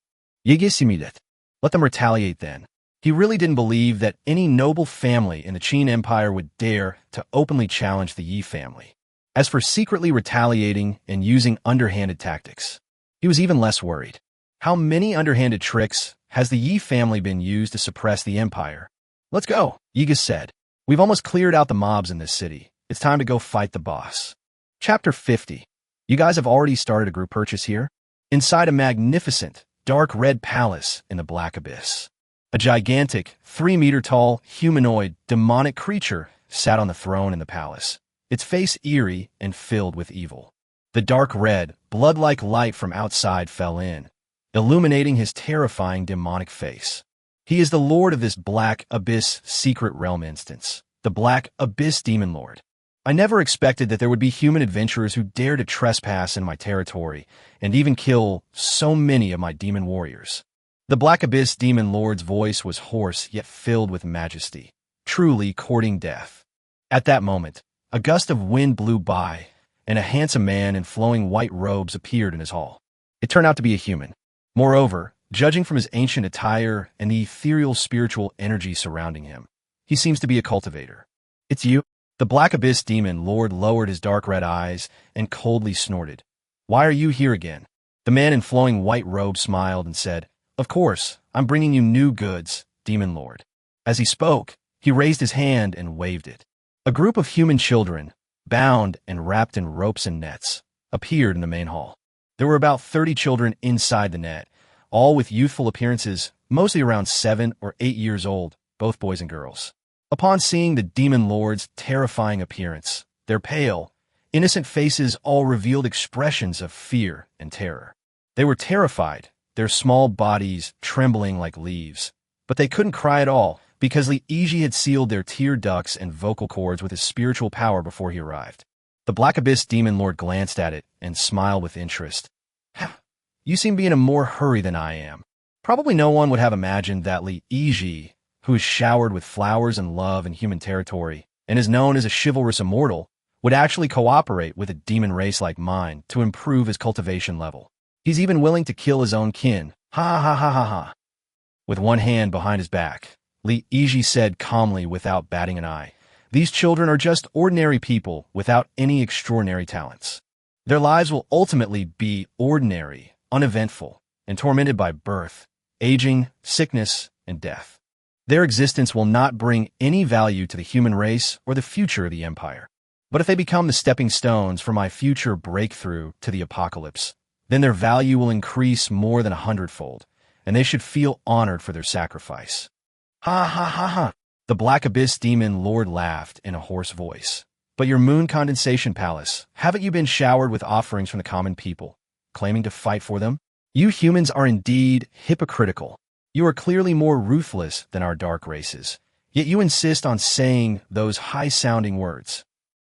"Yigisimidet. Let them retaliate then." He really didn't believe that any noble family in the Qin Empire would dare to openly challenge the Yi family. As for secretly retaliating and using underhanded tactics, he was even less worried. How many underhanded tricks has the Yi family been used to suppress the empire? "Let's go," Yiga said. "We've almost cleared out the mobs in this city. It's time to go fight the boss." Chapter 50. You guys have already started a group purchase here? Inside a magnificent, dark red palace in the Black Abyss. A gigantic, 3-meter-tall, humanoid, demonic creature sat on the throne in the palace, its face eerie and filled with evil. The dark red, blood-like light from outside fell in, illuminating his terrifying demonic face. He is the lord of this Black Abyss secret realm instance, the Black Abyss Demon Lord. I never expected that there would be human adventurers who dare to trespass in my territory and even kill so many of my demon warriors. The Black Abyss Demon Lord's voice was hoarse yet filled with majesty, truly courting death. At that moment, a gust of wind blew by, and a handsome man in flowing white robes appeared in his hall. It turned out to be a human. Moreover, judging from his ancient attire and the ethereal spiritual energy surrounding him, he seems to be a cultivator. "It's you?" The Black Abyss Demon Lord lowered his dark red eyes and coldly snorted. "Why are you here again?" The man in flowing white robe smiled and said, "Of course, I'm bringing you new goods, Demon Lord." As he spoke, he raised his hand and waved it. A group of human children, bound and wrapped in ropes and nets, appeared in the main hall. There were about 30 children inside the net, all with youthful appearances, mostly around 7 or 8 years old, both boys and girls. Upon seeing the Demon Lord's terrifying appearance, their pale, innocent faces all revealed expressions of fear and terror. They were terrified, their small bodies trembling like leaves, but they couldn't cry at all because Li Yiji had sealed their tear ducts and vocal cords with his spiritual power before he arrived. The Black Abyss Demon Lord glanced at it and smiled with interest. "You seem to be in a more hurry than I am." Probably no one would have imagined that Li Yiji, who is showered with flowers and love in human territory, and is known as a chivalrous immortal, would actually cooperate with a demon race like mine to improve his cultivation level. He's even willing to kill his own kin. Ha ha ha ha ha. With one hand behind his back, Li Yiji said calmly without batting an eye, "These children are just ordinary people without any extraordinary talents. Their lives will ultimately be ordinary, uneventful, and tormented by birth, aging, sickness, and death. Their existence will not bring any value to the human race or the future of the empire. But if they become the stepping stones for my future breakthrough to the apocalypse, then their value will increase more than 100-fold, and they should feel honored for their sacrifice." Ha ha ha ha. The Black Abyss Demon Lord laughed in a hoarse voice. "But your moon condensation palace, haven't you been showered with offerings from the common people, claiming to fight for them? You humans are indeed hypocritical. You are clearly more ruthless than our dark races, yet you insist on saying those high-sounding words."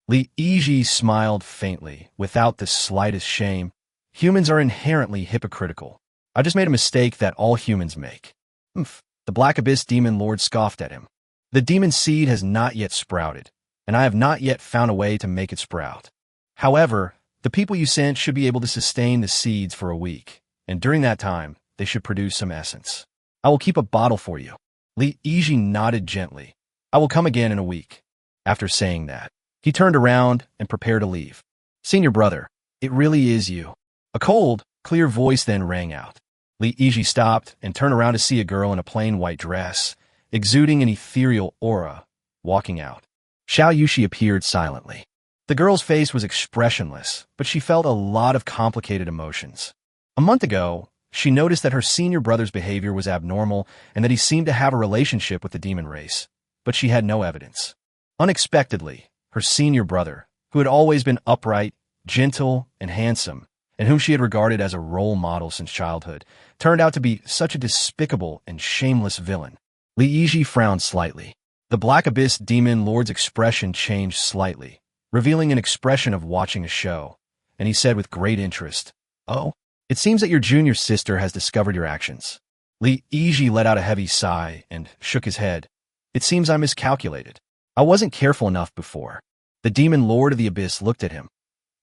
Li Yiji smiled faintly, without the slightest shame. "Humans are inherently hypocritical. I just made a mistake that all humans make." "Humph." The Black Abyss Demon Lord scoffed at him. "The demon seed has not yet sprouted, and I have not yet found a way to make it sprout. However, the people you sent should be able to sustain the seeds for a week, and during that time, they should produce some essence. I will keep a bottle for you. Li Yiji nodded gently. I will come again in a week. After saying that, he turned around and prepared to leave. Senior brother, it really is you. A cold, clear voice then rang out. Li Yiji stopped and turned around to see a girl in a plain white dress, exuding an ethereal aura, walking out. Xiao Yushi appeared silently. The girl's face was expressionless, but she felt a lot of complicated emotions. A month ago, she noticed that her senior brother's behavior was abnormal and that he seemed to have a relationship with the demon race, but she had no evidence. Unexpectedly, her senior brother, who had always been upright, gentle, and handsome, and whom she had regarded as a role model since childhood, turned out to be such a despicable and shameless villain. Li Yiji frowned slightly. The Black Abyss Demon Lord's expression changed slightly, revealing an expression of watching a show, and he said with great interest, "Oh, it seems that your junior sister has discovered your actions." Li Yiji let out a heavy sigh and shook his head. "It seems I miscalculated. I wasn't careful enough before." The Demon Lord of the Abyss looked at him.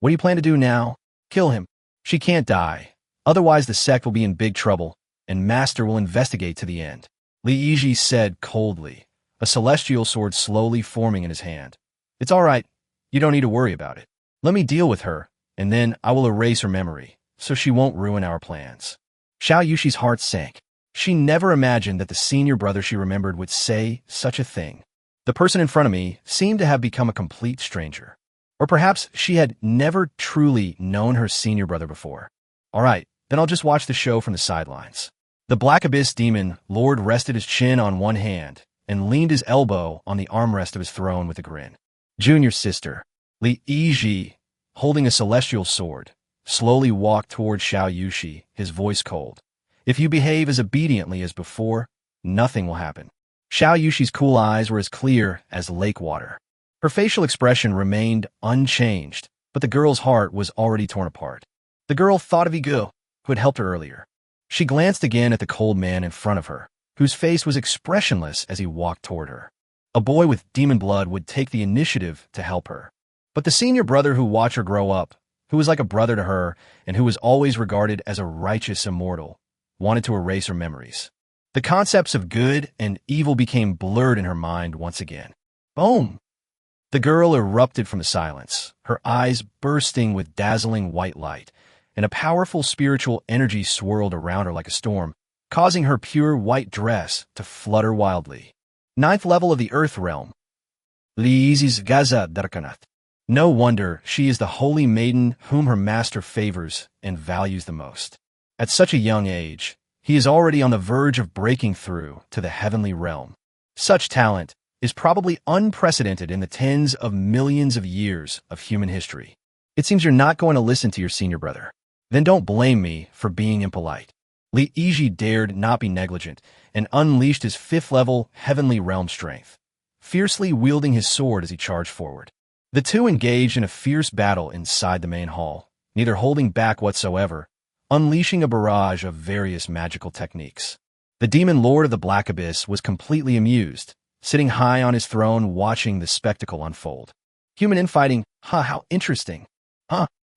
"What do you plan to do now?" "Kill him. She can't die. Otherwise the sect will be in big trouble, and Master will investigate to the end." Li Yiji said coldly, a celestial sword slowly forming in his hand. "It's all right. You don't need to worry about it. Let me deal with her, and then I will erase her memory, so she won't ruin our plans." Xiao Yushi's heart sank. She never imagined that the senior brother she remembered would say such a thing. The person in front of me seemed to have become a complete stranger. Or perhaps she had never truly known her senior brother before. All right, then I'll just watch the show from the sidelines. The Black Abyss Demon Lord rested his chin on one hand and leaned his elbow on the armrest of his throne with a grin. Junior sister, Li Yiji, holding a celestial sword, slowly walked toward Xiao Yushi, his voice cold. "If you behave as obediently as before, nothing will happen." Xiao Yushi's cool eyes were as clear as lake water. Her facial expression remained unchanged, but the girl's heart was already torn apart. The girl thought of Igu, who had helped her earlier. She glanced again at the cold man in front of her, whose face was expressionless as he walked toward her. A boy with demon blood would take the initiative to help her. But the senior brother who watched her grow up, who was like a brother to her and who was always regarded as a righteous immortal, wanted to erase her memories. The concepts of good and evil became blurred in her mind once again. Boom! The girl erupted from the silence, her eyes bursting with dazzling white light, and a powerful spiritual energy swirled around her like a storm, causing her pure white dress to flutter wildly. 9th level of the Earth Realm. Liizi's Gaza Darkanat. No wonder she is the holy maiden whom her master favors and values the most. At such a young age, he is already on the verge of breaking through to the heavenly realm. Such talent is probably unprecedented in the tens of millions of years of human history. It seems you're not going to listen to your senior brother. Then don't blame me for being impolite. Li Yiji dared not be negligent and unleashed his 5th level heavenly realm strength, fiercely wielding his sword as he charged forward. The two engaged in a fierce battle inside the main hall, neither holding back whatsoever, unleashing a barrage of various magical techniques. The demon lord of the Black Abyss was completely amused, sitting high on his throne watching the spectacle unfold. Human infighting, how interesting.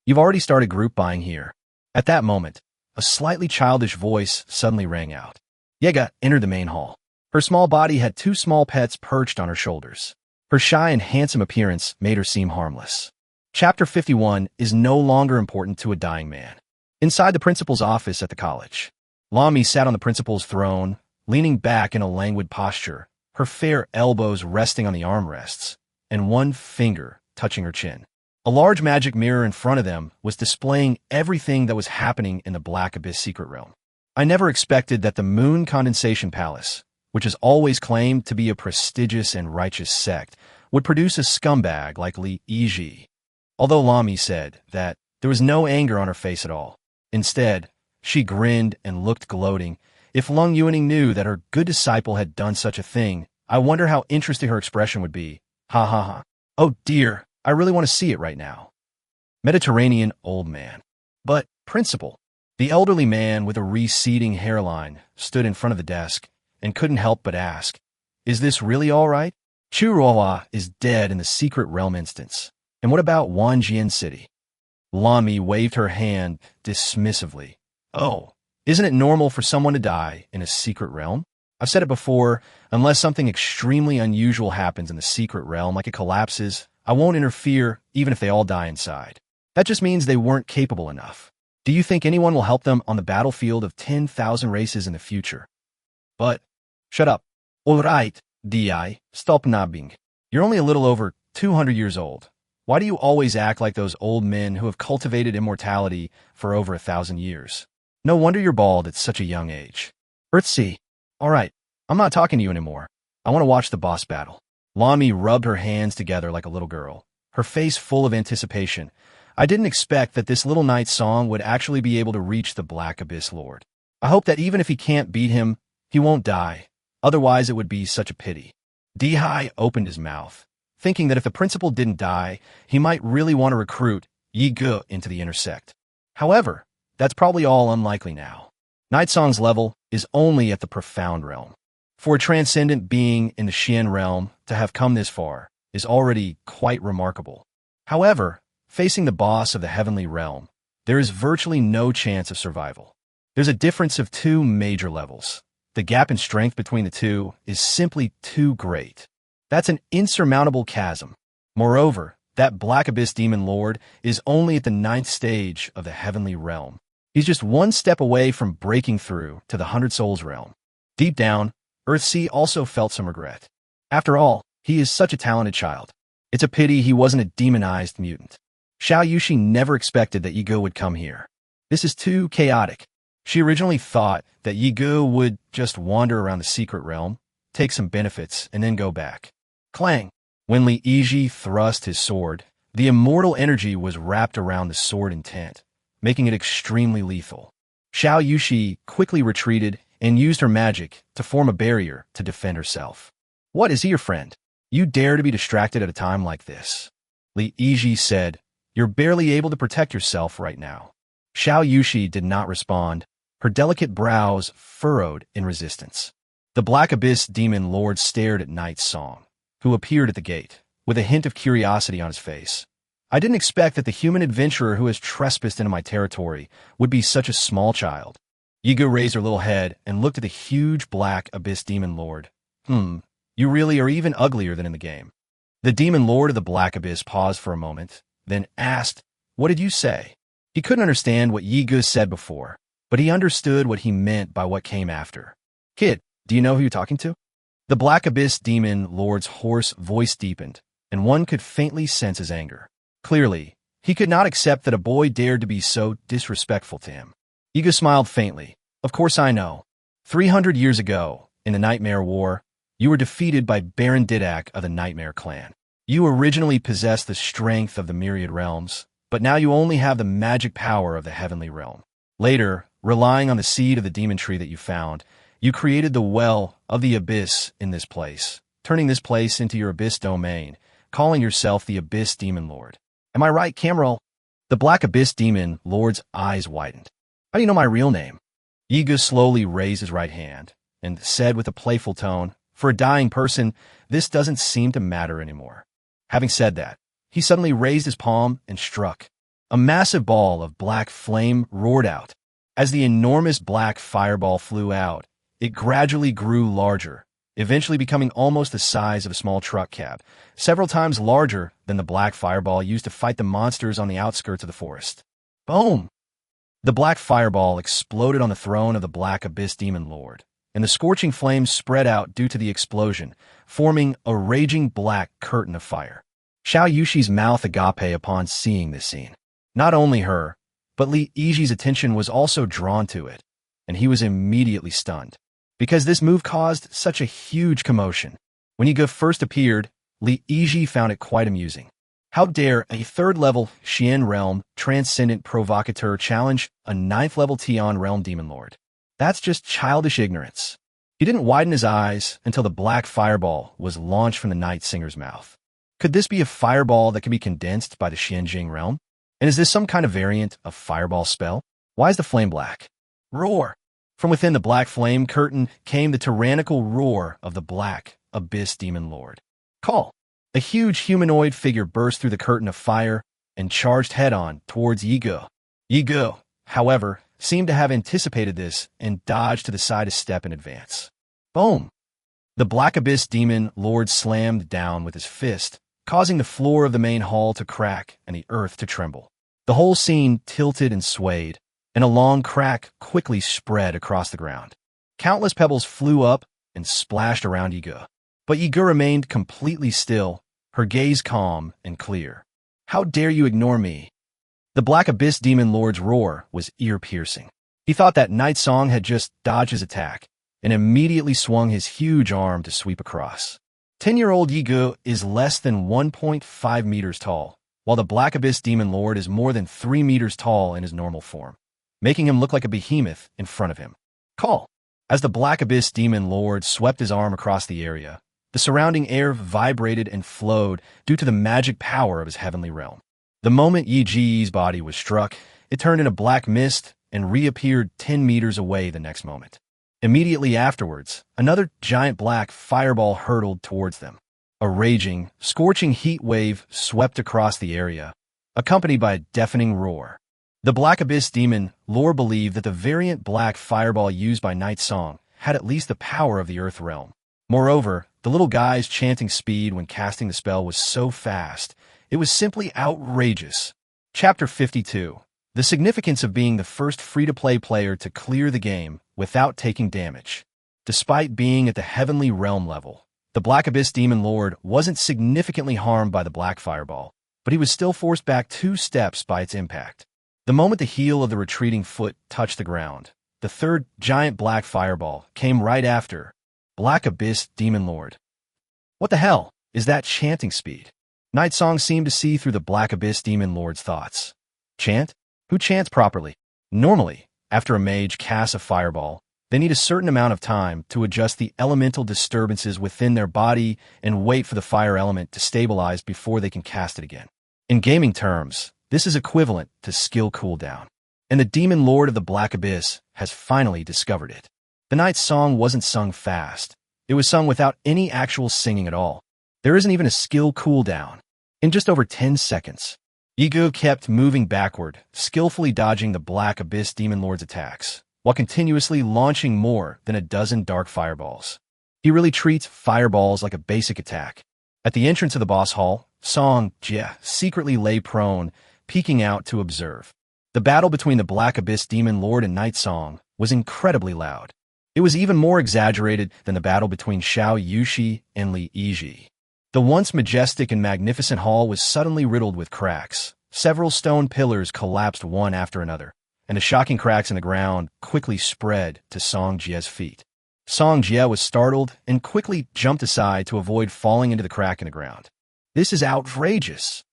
You've already started group buying here. At that moment, a slightly childish voice suddenly rang out. Yega entered the main hall. Her small body had 2 small pets perched on her shoulders. Her shy and handsome appearance made her seem harmless. Chapter 51 is no longer important to a dying man. Inside the principal's office at the college, Lami sat on the principal's throne, leaning back in a languid posture, her fair elbows resting on the armrests, and one finger touching her chin. A large magic mirror in front of them was displaying everything that was happening in the Black Abyss secret realm. I never expected that the Moon Condensation Palace, which is always claimed to be a prestigious and righteous sect, would produce a scumbag like Li Yiji. Although Lami said that there was no anger on her face at all. Instead, she grinned and looked gloating. If Lung Yuaning knew that her good disciple had done such a thing, I wonder how interesting her expression would be. Ha. Oh dear, I really want to see it right now. Mediterranean old man. But, principal, the elderly man with a receding hairline stood in front of the desk and couldn't help but ask, is this really all right? Churuowa is dead in the secret realm instance. And what about Wanjian City? Lami waved her hand dismissively. Oh, Isn't it normal for someone to die in a secret realm? I've said it before, unless something extremely unusual happens in the secret realm, like it collapses, I won't interfere even if they all die inside. That just means they weren't capable enough. Do you think anyone will help them on the battlefield of 10,000 races in the future? But, shut up. Alright, Di, stop nabbing. You're only a little over 200 years old. Why do you always act like those old men who have cultivated immortality for over 1,000 years? No wonder you're bald at such a young age. Earthsea. Alright, I'm not talking to you anymore. I want to watch the boss battle. Lami rubbed her hands together like a little girl, her face full of anticipation. I didn't expect that this little knight song would actually be able to reach the Black Abyss Lord. I hope that even if he can't beat him, he won't die. Otherwise, it would be such a pity. Dihai opened his mouth, thinking that if the principal didn't die, he might really want to recruit Yi Ge into the intersect. However, that's probably all unlikely now. Night Song's level is only at the profound realm. For a transcendent being in the Xian realm to have come this far is already quite remarkable. However, facing the boss of the heavenly realm, there is virtually no chance of survival. There's a difference of 2 major levels. The gap in strength between the two is simply too great. That's an insurmountable chasm. Moreover, that Black Abyss Demon Lord is only at the 9th stage of the heavenly realm. He's just 1 step away from breaking through to the 100 Souls realm. Deep down, Earthsea also felt some regret. After all, he is such a talented child. It's a pity he wasn't a demonized mutant. Xiao Yushi never expected that Yi Ge would come here. This is too chaotic. She originally thought that Yi Ge would just wander around the secret realm, take some benefits, and then go back. Clang! When Li Yizhi thrust his sword, the immortal energy was wrapped around the sword intent, making it extremely lethal. Xiao Yushi quickly retreated and used her magic to form a barrier to defend herself. What, is he your friend? You dare to be distracted at a time like this? Li Yizhi said, you're barely able to protect yourself right now. Xiao Yushi did not respond. Her delicate brows furrowed in resistance. The Black Abyss Demon Lord stared at Night Song, who appeared at the gate, with a hint of curiosity on his face. I didn't expect that the human adventurer who has trespassed into my territory would be such a small child. Yi Ge raised her little head and looked at the huge Black Abyss Demon Lord. You really are even uglier than in the game. The Demon Lord of the Black Abyss paused for a moment, then asked, what did you say? He couldn't understand what Yi Ge said before, but he understood what he meant by what came after. Kid, do you know who you're talking to? The Black Abyss Demon Lord's hoarse voice deepened, and one could faintly sense his anger. Clearly, he could not accept that a boy dared to be so disrespectful to him. Yi Ge smiled faintly. Of course I know. 300 years ago, in the Nightmare War, you were defeated by Baron Didak of the Nightmare Clan. You originally possessed the strength of the Myriad Realms, but now you only have the magic power of the Heavenly Realm. Later, relying on the seed of the demon tree that you found, you created the Well of the Abyss in this place, turning this place into your Abyss domain, calling yourself the Abyss Demon Lord. Am I right, Camroll? The Black Abyss Demon Lord's eyes widened. How do you know my real name? Yi Ge slowly raised his right hand and said with a playful tone, for a dying person, this doesn't seem to matter anymore. Having said that, he suddenly raised his palm and struck. A massive ball of black flame roared out. As the enormous black fireball flew out, it gradually grew larger, eventually becoming almost the size of a small truck cab, several times larger than the black fireball used to fight the monsters on the outskirts of the forest. Boom! The black fireball exploded on the throne of the Black Abyss Demon Lord, and the scorching flames spread out due to the explosion, forming a raging black curtain of fire. Xiao Yushi's mouth agape upon seeing this scene. Not only her, but Li Yizhi's attention was also drawn to it, and he was immediately stunned, because this move caused such a huge commotion. When Yi Ge first appeared, Li Yizhi found it quite amusing. How dare a 3rd-level Xian Realm Transcendent Provocateur challenge a 9th-level Tian Realm Demon Lord? That's just childish ignorance. He didn't widen his eyes until the black fireball was launched from the Night Singer's mouth. Could this be a fireball that can be condensed by the Xianjing realm? And is this some kind of variant of fireball spell? Why is the flame black? Roar! From within the black flame curtain came the tyrannical roar of the Black Abyss Demon Lord. Call! A huge humanoid figure burst through the curtain of fire and charged head-on towards Yi Ge. Yi Ge, however, seemed to have anticipated this and dodged to the side a step in advance. Boom! The Black Abyss Demon Lord slammed down with his fist, causing the floor of the main hall to crack and the earth to tremble. The whole scene tilted and swayed, and a long crack quickly spread across the ground. Countless pebbles flew up and splashed around Yiga. But Yiga remained completely still, her gaze calm and clear. "How dare you ignore me?" The Black Abyss Demon Lord's roar was ear-piercing. He thought that Night Song had just dodged his attack, and immediately swung his huge arm to sweep across. 10-year-old Yiga is less than 1.5 meters tall, while the Black Abyss Demon Lord is more than 3 meters tall in his normal form, making him look like a behemoth in front of him. Call! As the Black Abyss Demon Lord swept his arm across the area, the surrounding air vibrated and flowed due to the magic power of his heavenly realm. The moment Yi Ji's body was struck, it turned into black mist and reappeared 10 meters away the next moment. Immediately afterwards, another giant black fireball hurtled towards them. A raging, scorching heat wave swept across the area, accompanied by a deafening roar. The Black Abyss Demon Lord believed that the variant black fireball used by Night Song had at least the power of the Earth Realm. Moreover, the little guy's chanting speed when casting the spell was so fast, it was simply outrageous. Chapter 52. The significance of being the first free-to-play player to clear the game without taking damage. Despite being at the Heavenly Realm level, the Black Abyss Demon Lord wasn't significantly harmed by the Black Fireball, but he was still forced back 2 steps by its impact. The moment the heel of the retreating foot touched the ground, the third giant Black Fireball came right after. Black Abyss Demon Lord. What the hell is that chanting speed? Night Song seemed to see through the Black Abyss Demon Lord's thoughts. Chant? Who chants properly? Normally, after a mage casts a fireball, they need a certain amount of time to adjust the elemental disturbances within their body and wait for the fire element to stabilize before they can cast it again. In gaming terms, this is equivalent to skill cooldown, and the Demon Lord of the Black Abyss has finally discovered it. The Night Song wasn't sung fast. It was sung without any actual singing at all. There isn't even a skill cooldown. In just over 10 seconds, Yiga kept moving backward, skillfully dodging the Black Abyss Demon Lord's attacks, while continuously launching more than a dozen dark fireballs. He really treats fireballs like a basic attack. At the entrance of the boss hall, Song Jie secretly lay prone, peeking out to observe. The battle between the Black Abyss Demon Lord and Night Song was incredibly loud. It was even more exaggerated than the battle between Xiao Yushi and Li Yiji. The once majestic and magnificent hall was suddenly riddled with cracks. Several stone pillars collapsed one after another, and the shocking cracks in the ground quickly spread to Song Jie's feet. Song Jie was startled and quickly jumped aside to avoid falling into the crack in the ground. This is outrageous.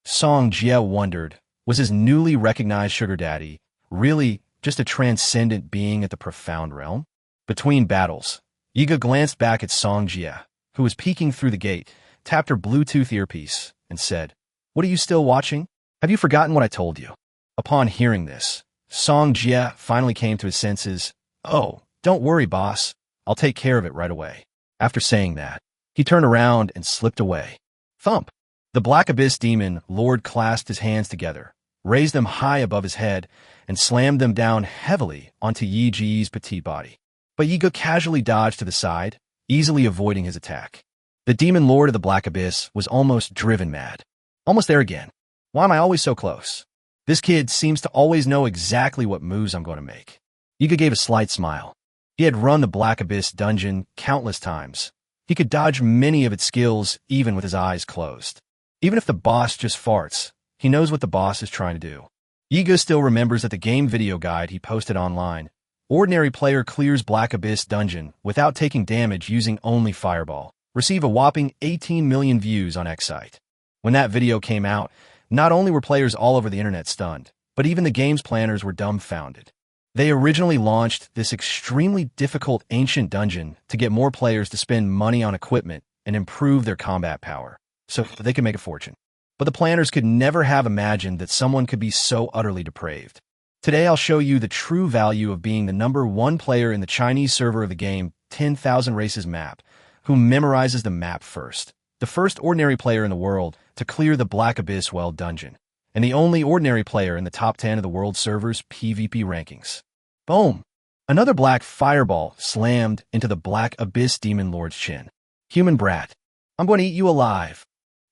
Song Jie wondered, was his newly recognized sugar daddy really just a transcendent being at the profound realm? Between battles, Yiga glanced back at Song Jie, who was peeking through the gate, tapped her Bluetooth earpiece, and said, "What are you still watching? Have you forgotten what I told you?" Upon hearing this, Song Jie finally came to his senses. "Oh, don't worry, boss. I'll take care of it right away." After saying that, he turned around and slipped away. Thump! The Black Abyss Demon Lord clasped his hands together, raised them high above his head, and slammed them down heavily onto Yi Ji's petite body. But Yiga casually dodged to the side, easily avoiding his attack. The Demon Lord of the Black Abyss was almost driven mad. Almost there again. Why am I always so close? This kid seems to always know exactly what moves I'm going to make. Yiga gave a slight smile. He had run the Black Abyss dungeon countless times. He could dodge many of its skills even with his eyes closed. Even if the boss just farts, he knows what the boss is trying to do. Yiga still remembers that the game video guide he posted online. Ordinary player clears Black Abyss dungeon without taking damage using only Fireball. Receive a whopping 18 million views on X-Site. When that video came out, not only were players all over the internet stunned, but even the game's planners were dumbfounded. They originally launched this extremely difficult ancient dungeon to get more players to spend money on equipment and improve their combat power, so they could make a fortune. But the planners could never have imagined that someone could be so utterly depraved. Today I'll show you the true value of being the #1 player in the Chinese server of the game 10,000 Races map, who memorizes the map first. The first ordinary player in the world to clear the Black Abyss Well dungeon. and the only ordinary player in the top 10 of the world server's PvP rankings. Boom! Another black fireball slammed into the Black Abyss Demon Lord's chin. Human brat, I'm going to eat you alive.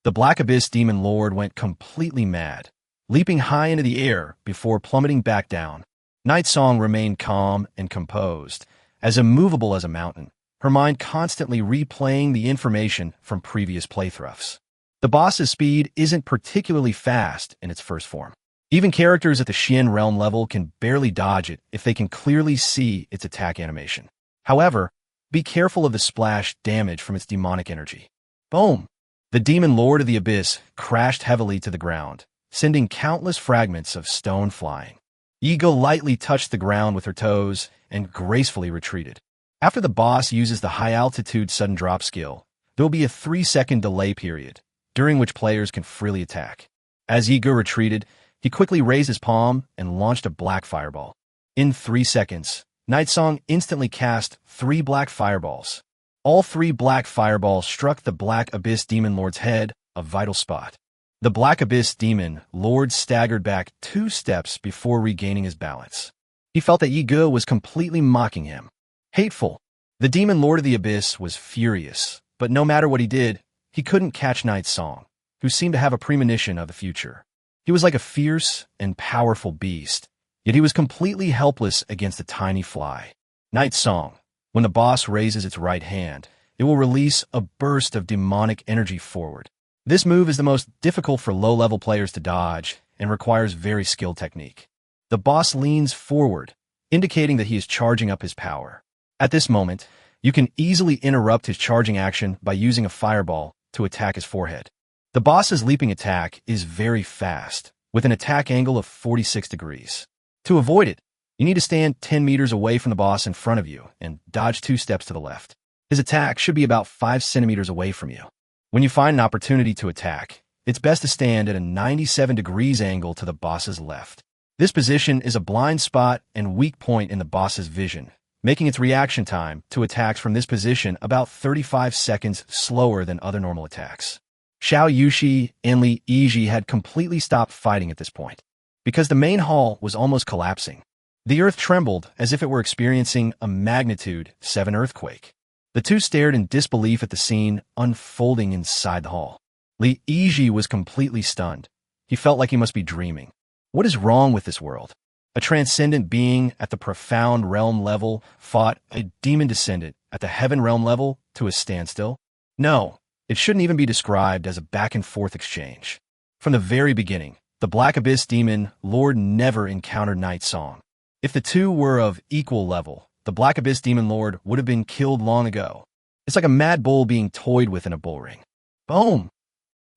The Black Abyss Demon Lord went completely mad, leaping high into the air before plummeting back down. Night Song remained calm and composed, as immovable as a mountain, her mind constantly replaying the information from previous playthroughs. The boss's speed isn't particularly fast in its first form. Even characters at the Xian realm level can barely dodge it if they can clearly see its attack animation. However, be careful of the splash damage from its demonic energy. Boom! The Demon Lord of the Abyss crashed heavily to the ground, sending countless fragments of stone flying. Yiga lightly touched the ground with her toes and gracefully retreated. After the boss uses the high-altitude sudden drop skill, there will be a 3-second delay period, during which players can freely attack. As Yiga retreated, he quickly raised his palm and launched a black fireball. In 3 seconds, Night Song instantly cast 3 black fireballs. All 3 black fireballs struck the Black Abyss Demon Lord's head, a vital spot. The Black Abyss Demon Lord staggered back 2 steps before regaining his balance. He felt that Yiga was completely mocking him. Hateful. The Demon Lord of the Abyss was furious, but no matter what he did, he couldn't catch Night Song, who seemed to have a premonition of the future. He was like a fierce and powerful beast, yet he was completely helpless against a tiny fly. Night Song. When the boss raises its right hand, it will release a burst of demonic energy forward. This move is the most difficult for low-level players to dodge and requires very skilled technique. The boss leans forward, indicating that he is charging up his power. At this moment, you can easily interrupt his charging action by using a fireball to attack his forehead. The boss's leaping attack is very fast, with an attack angle of 46 degrees. To avoid it, you need to stand 10 meters away from the boss in front of you and dodge 2 steps to the left. His attack should be about 5 centimeters away from you. When you find an opportunity to attack, it's best to stand at a 97 degrees angle to the boss's left. This position is a blind spot and weak point in the boss's vision, making its reaction time to attacks from this position about 35 seconds slower than other normal attacks. Xiao Yushi and Li Yizhi had completely stopped fighting at this point, because the main hall was almost collapsing. The earth trembled as if it were experiencing a magnitude 7 earthquake. The two stared in disbelief at the scene unfolding inside the hall. Li Yizhi was completely stunned. He felt like he must be dreaming. What is wrong with this world? A transcendent being at the profound realm level fought a demon descendant at the heaven realm level to a standstill? No, it shouldn't even be described as a back-and-forth exchange. From the very beginning, the Black Abyss Demon Lord never encountered Night Song. If the two were of equal level, the Black Abyss Demon Lord would have been killed long ago. It's like a mad bull being toyed with in a bull ring. Boom!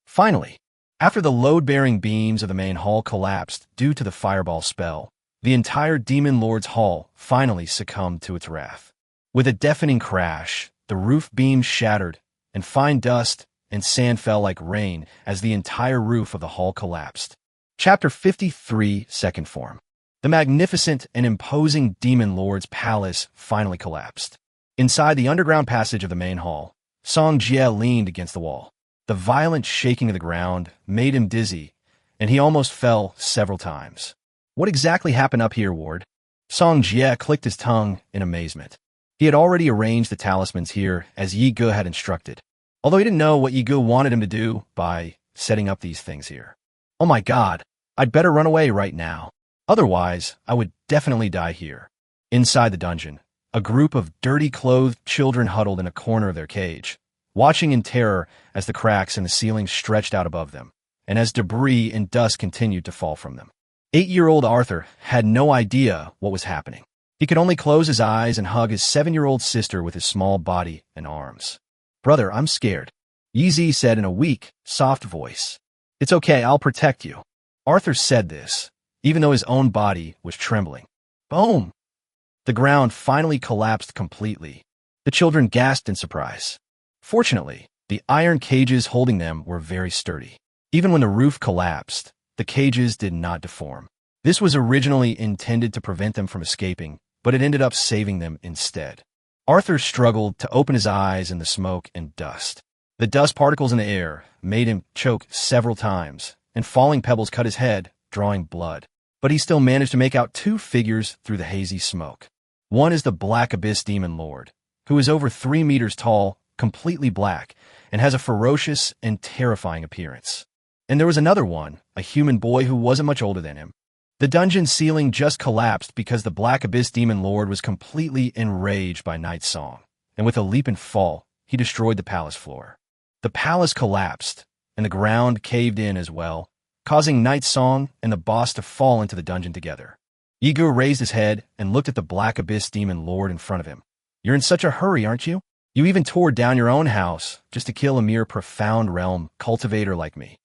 Finally, after the load-bearing beams of the main hall collapsed due to the fireball spell, the entire Demon Lord's hall finally succumbed to its wrath. With a deafening crash, the roof beams shattered, and fine dust and sand fell like rain as the entire roof of the hall collapsed. Chapter 53, Second Form. The magnificent and imposing Demon Lord's palace finally collapsed. Inside the underground passage of the main hall, Song Jie leaned against the wall. The violent shaking of the ground made him dizzy, and he almost fell several times. What exactly happened up here, Ward? Song Jie clicked his tongue in amazement. He had already arranged the talismans here as Yi Ge had instructed, although he didn't know what Yi Ge wanted him to do by setting up these things here. Oh my god, I'd better run away right now. Otherwise, I would definitely die here. Inside the dungeon, a group of dirty-clothed children huddled in a corner of their cage, watching in terror as the cracks in the ceiling stretched out above them, and as debris and dust continued to fall from them. 8-year-old Arthur had no idea what was happening. He could only close his eyes and hug his 7-year-old sister with his small body and arms. "Brother, I'm scared," Yizi said in a weak, soft voice. "It's okay, I'll protect you." Arthur said this, even though his own body was trembling. Boom! The ground finally collapsed completely. The children gasped in surprise. Fortunately, the iron cages holding them were very sturdy. Even when the roof collapsed, the cages did not deform. This was originally intended to prevent them from escaping, but it ended up saving them instead. Arthur struggled to open his eyes in the smoke and dust. The dust particles in the air made him choke several times, and falling pebbles cut his head, drawing blood. But he still managed to make out two figures through the hazy smoke. One is the Black Abyss Demon Lord, who is over 3 meters tall, completely black, and has a ferocious and terrifying appearance. And there was another one, a human boy who wasn't much older than him. The dungeon ceiling just collapsed because the Black Abyss Demon Lord was completely enraged by Night's Song, and with a leap and fall, he destroyed the palace floor. The palace collapsed, and the ground caved in as well, causing Night's Song and the boss to fall into the dungeon together. Yigu raised his head and looked at the Black Abyss Demon Lord in front of him. "You're in such a hurry, aren't you? You even tore down your own house just to kill a mere profound realm cultivator like me."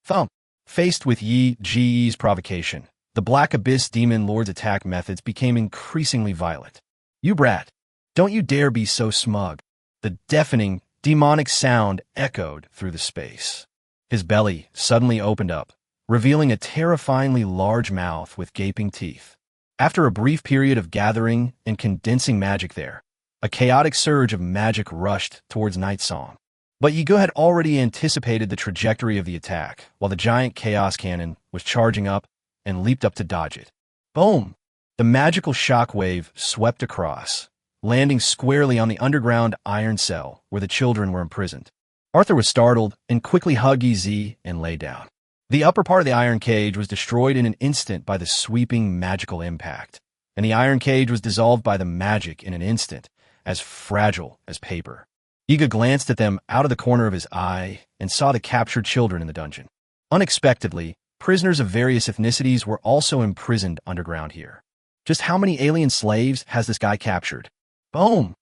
Thump. Faced with Yi Ji's provocation, the Black Abyss Demon Lord's attack methods became increasingly violent. "You brat! Don't you dare be so smug!" The deafening, demonic sound echoed through the space. His belly suddenly opened up, revealing a terrifyingly large mouth with gaping teeth. After a brief period of gathering and condensing magic there, a chaotic surge of magic rushed towards Night's Song. But Yigu had already anticipated the trajectory of the attack, while the giant chaos cannon was charging up and leaped up to dodge it. Boom! The magical shockwave swept across, landing squarely on the underground iron cell where the children were imprisoned. Arthur was startled and quickly hugged Yi and lay down. The upper part of the iron cage was destroyed in an instant by the sweeping magical impact, and the iron cage was dissolved by the magic in an instant, as fragile as paper. Yigu glanced at them out of the corner of his eye and saw the captured children in the dungeon. Unexpectedly, prisoners of various ethnicities were also imprisoned underground here. Just how many alien slaves has this guy captured? Boom!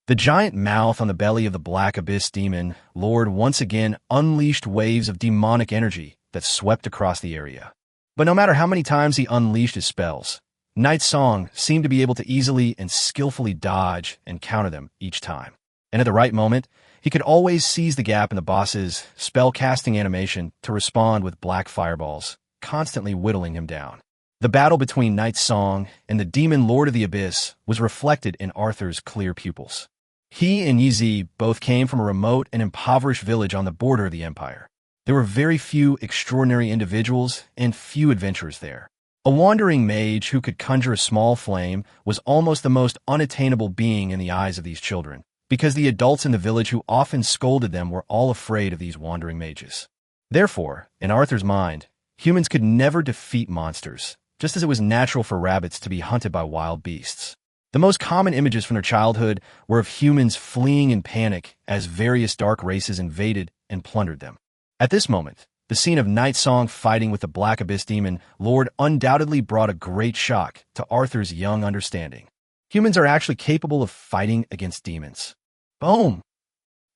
The giant mouth on the belly of the Black Abyss Demon Lord once again unleashed waves of demonic energy that swept across the area. But no matter how many times he unleashed his spells, Night's Song seemed to be able to easily and skillfully dodge and counter them each time. And at the right moment, he could always seize the gap in the boss's spell-casting animation to respond with black fireballs, constantly whittling him down. The battle between Night's Song and the Demon Lord of the Abyss was reflected in Arthur's clear pupils. He and Yi both came from a remote and impoverished village on the border of the Empire. There were very few extraordinary individuals and few adventurers there. A wandering mage who could conjure a small flame was almost the most unattainable being in the eyes of these children, because the adults in the village who often scolded them were all afraid of these wandering mages. Therefore, in Arthur's mind, humans could never defeat monsters, just as it was natural for rabbits to be hunted by wild beasts. The most common images from their childhood were of humans fleeing in panic as various dark races invaded and plundered them. At this moment, the scene of Night's Song fighting with the Black Abyss Demon Lord undoubtedly brought a great shock to Arthur's young understanding. Humans are actually capable of fighting against demons. Boom!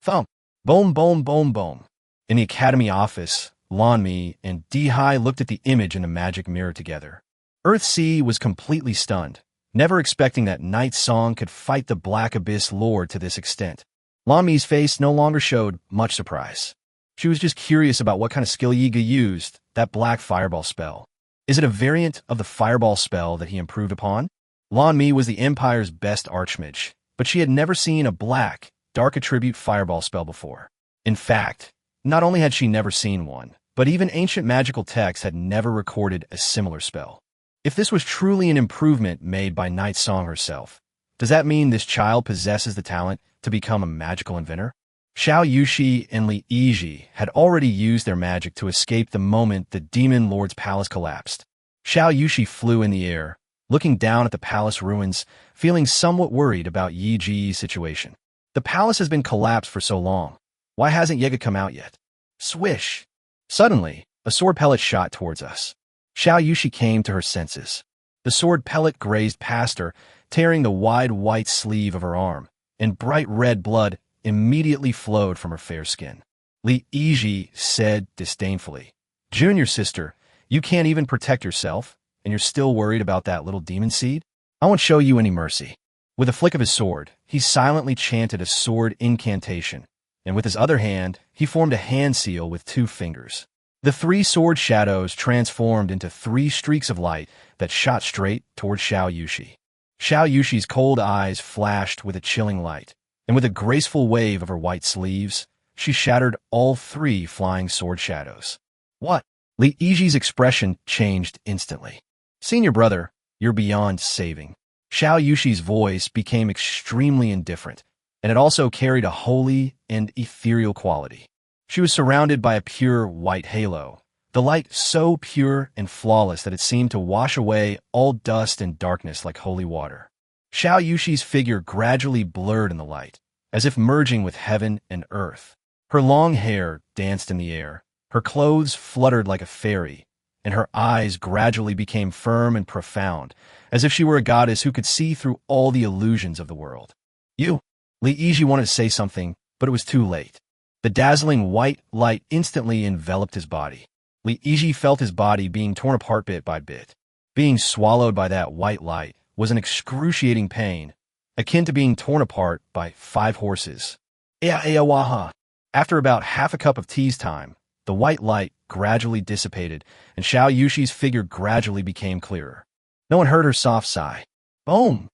Thump! Boom, boom, boom, boom. In the academy office, Lanmi and Dihai looked at the image in the magic mirror together. Earthsea was completely stunned, never expecting that Night's Song could fight the Black Abyss Lord to this extent. Lanmi's face no longer showed much surprise. She was just curious about what kind of skill Yigu used, that black fireball spell. Is it a variant of the fireball spell that he improved upon? Lanmi was the Empire's best archmage, but she had never seen a black, dark attribute fireball spell before. In fact, not only had she never seen one, but even ancient magical texts had never recorded a similar spell. If this was truly an improvement made by Night's Song herself, does that mean this child possesses the talent to become a magical inventor? Xiao Yushi and Li Yiji had already used their magic to escape the moment the Demon Lord's palace collapsed. Xiao Yushi flew in the air, looking down at the palace ruins, feeling somewhat worried about Yi Ji's situation. The palace has been collapsed for so long. Why hasn't Yigu come out yet? Swish! Suddenly, a sword pellet shot towards us. Xiao Yushi came to her senses. The sword pellet grazed past her, tearing the wide white sleeve of her arm, and bright red blood immediately flowed from her fair skin. Li Yiji said disdainfully, "Junior sister, you can't even protect yourself, and you're still worried about that little demon seed? I won't show you any mercy." With a flick of his sword, he silently chanted a sword incantation, and with his other hand, he formed a hand seal with 2 fingers. The 3 sword shadows transformed into 3 streaks of light that shot straight toward Xiao Yushi. Xiao Yushi's cold eyes flashed with a chilling light, and with a graceful wave of her white sleeves, she shattered all 3 flying sword shadows. What? Li Yiji's expression changed instantly. Senior brother, you're beyond saving. Xiao Yushi's voice became extremely indifferent, and it also carried a holy and ethereal quality. She was surrounded by a pure white halo, the light so pure and flawless that it seemed to wash away all dust and darkness like holy water. Xiao Yushi's figure gradually blurred in the light, as if merging with heaven and earth. Her long hair danced in the air, her clothes fluttered like a fairy, and her eyes gradually became firm and profound, as if she were a goddess who could see through all the illusions of the world. You! Li Yiji wanted to say something, but it was too late. The dazzling white light instantly enveloped his body. Li Yiji felt his body being torn apart bit by bit. Being swallowed by that white light was an excruciating pain, akin to being torn apart by 5 horses. Ea-ea-waha. After about half a cup of tea's time, the white light gradually dissipated, and Xiao Yushi's figure gradually became clearer. No one heard her soft sigh. Boom!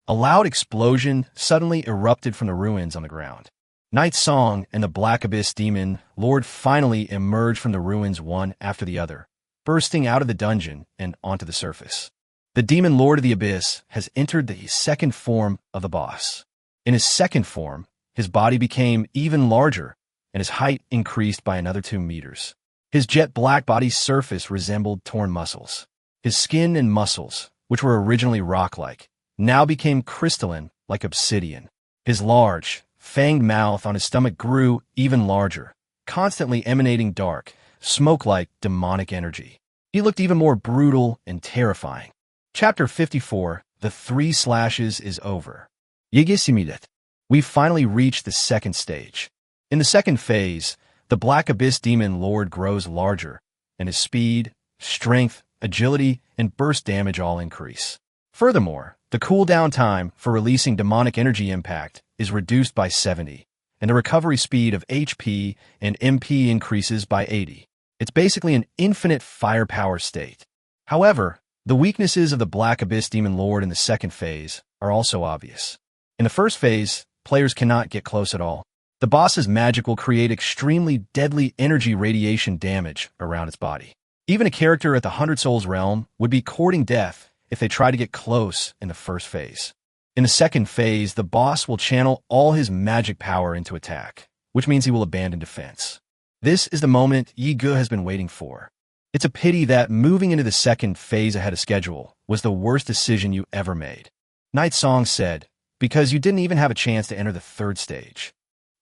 A loud explosion suddenly erupted from the ruins on the ground. Night Song and the Black Abyss Demon Lord finally emerged from the ruins one after the other, bursting out of the dungeon and onto the surface. The Demon Lord of the Abyss has entered the second form of the boss. In his second form, his body became even larger, and his height increased by another 2 meters. His jet black body's surface resembled torn muscles. His skin and muscles, which were originally rock-like, now became crystalline like obsidian. His large, fanged mouth on his stomach grew even larger, constantly emanating dark, smoke-like demonic energy. He looked even more brutal and terrifying. Chapter 54, The 3 Slashes is over. Yigisimidet. We've finally reached the second stage. In the second phase, the Black Abyss Demon Lord grows larger, and his speed, strength, agility, and burst damage all increase. Furthermore, the cooldown time for releasing demonic energy impact is reduced by 70, and the recovery speed of HP and MP increases by 80. It's basically an infinite firepower state. However, the weaknesses of the Black Abyss Demon Lord in the second phase are also obvious. In the first phase, players cannot get close at all. The boss's magic will create extremely deadly energy radiation damage around its body. Even a character at the 100 Souls realm would be courting death if they try to get close in the first phase. In the second phase, the boss will channel all his magic power into attack, which means he will abandon defense. This is the moment Yi Ge has been waiting for. It's a pity that moving into the second phase ahead of schedule was the worst decision you ever made. Night Song said, because you didn't even have a chance to enter the third stage.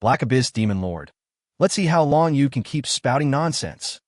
Black Abyss Demon Lord. Let's see how long you can keep spouting nonsense.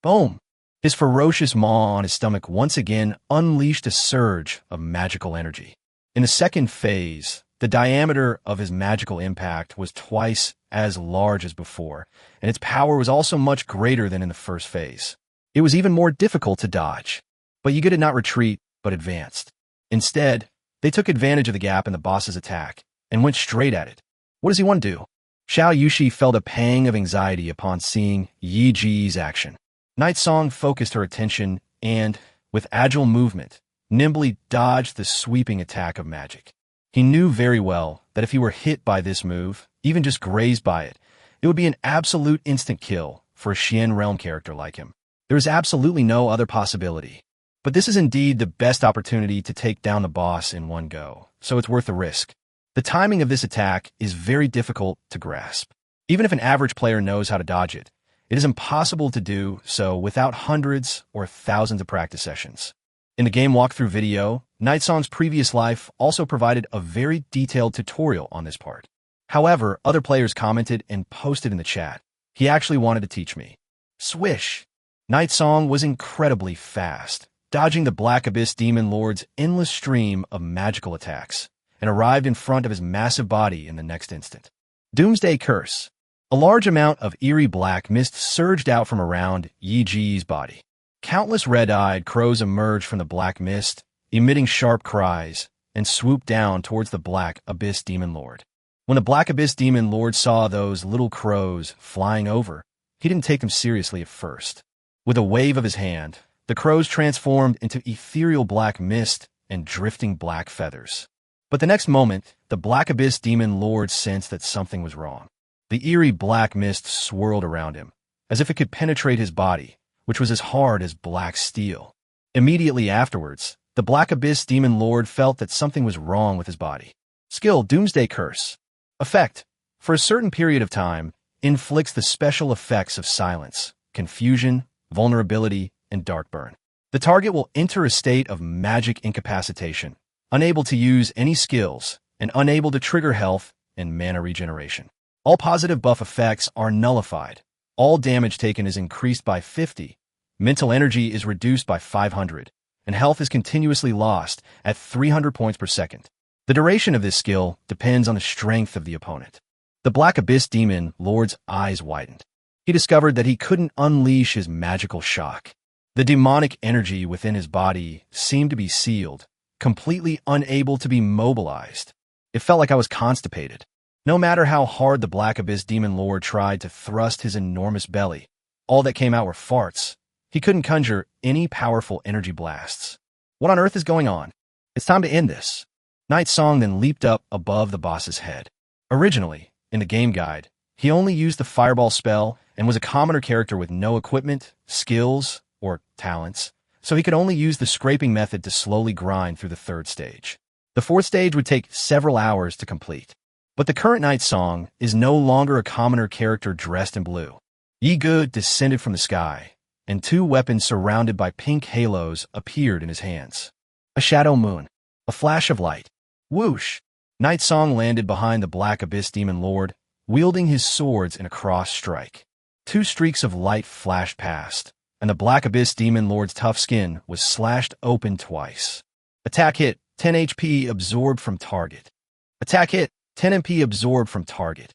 Boom! His ferocious maw on his stomach once again unleashed a surge of magical energy. In the second phase, the diameter of his magical impact was twice as large as before, and its power was also much greater than in the first phase. It was even more difficult to dodge, but Yiga did not retreat, but advanced. Instead, they took advantage of the gap in the boss's attack and went straight at it. What does he want to do? Xiao Yushi felt a pang of anxiety upon seeing Yi Ji's action. Night Song focused her attention and, with agile movement, nimbly dodged the sweeping attack of magic. He knew very well that if he were hit by this move, even just grazed by it, it would be an absolute instant kill for a Xian realm character like him. There is absolutely no other possibility. But this is indeed the best opportunity to take down the boss in one go, so it's worth the risk. The timing of this attack is very difficult to grasp. Even if an average player knows how to dodge it, it is impossible to do so without hundreds or thousands of practice sessions. In the game walkthrough video, Night Song's previous life also provided a very detailed tutorial on this part. However, other players commented and posted in the chat. He actually wanted to teach me. Swish! Night Song was incredibly fast, dodging the Black Abyss Demon Lord's endless stream of magical attacks, and arrived in front of his massive body in the next instant. Doomsday Curse. A large amount of eerie black mist surged out from around Yi Ji's body. Countless red-eyed crows emerged from the black mist, emitting sharp cries, and swooped down towards the Black Abyss Demon Lord. When the Black Abyss Demon Lord saw those little crows flying over, he didn't take them seriously at first. With a wave of his hand, the crows transformed into ethereal black mist and drifting black feathers. But the next moment, the Black Abyss Demon Lord sensed that something was wrong. The eerie black mist swirled around him, as if it could penetrate his body, which was as hard as black steel. Immediately afterwards, the Black Abyss Demon Lord felt that something was wrong with his body. Skill: Doomsday Curse. Effect: for a certain period of time, inflicts the special effects of silence, confusion, vulnerability, and dark burn. The target will enter a state of magic incapacitation, unable to use any skills, and unable to trigger health and mana regeneration. All positive buff effects are nullified. All damage taken is increased by 50. Mental energy is reduced by 500, and health is continuously lost at 300 points per second. The duration of this skill depends on the strength of the opponent. The Black Abyss Demon Lord's eyes widened. He discovered that he couldn't unleash his magical shock. The demonic energy within his body seemed to be sealed, completely unable to be mobilized. It felt like I was constipated. No matter how hard the Black Abyss Demon Lord tried to thrust his enormous belly, all that came out were farts. He couldn't conjure any powerful energy blasts. What on earth is going on? It's time to end this. Night Song then leaped up above the boss's head. Originally, in the game guide, he only used the fireball spell and was a commoner character with no equipment, skills, or talents, so he could only use the scraping method to slowly grind through the third stage. The fourth stage would take several hours to complete. But the current Night Song is no longer a commoner character dressed in blue. Yi-Ge descended from the sky, and two weapons surrounded by pink halos appeared in his hands. A shadow moon, a flash of light. Whoosh! Night Song landed behind the Black Abyss Demon Lord, wielding his swords in a cross strike. Two streaks of light flashed past, and the Black Abyss Demon Lord's tough skin was slashed open twice. Attack hit, 10 HP absorbed from target. Attack hit, 10 MP absorbed from target.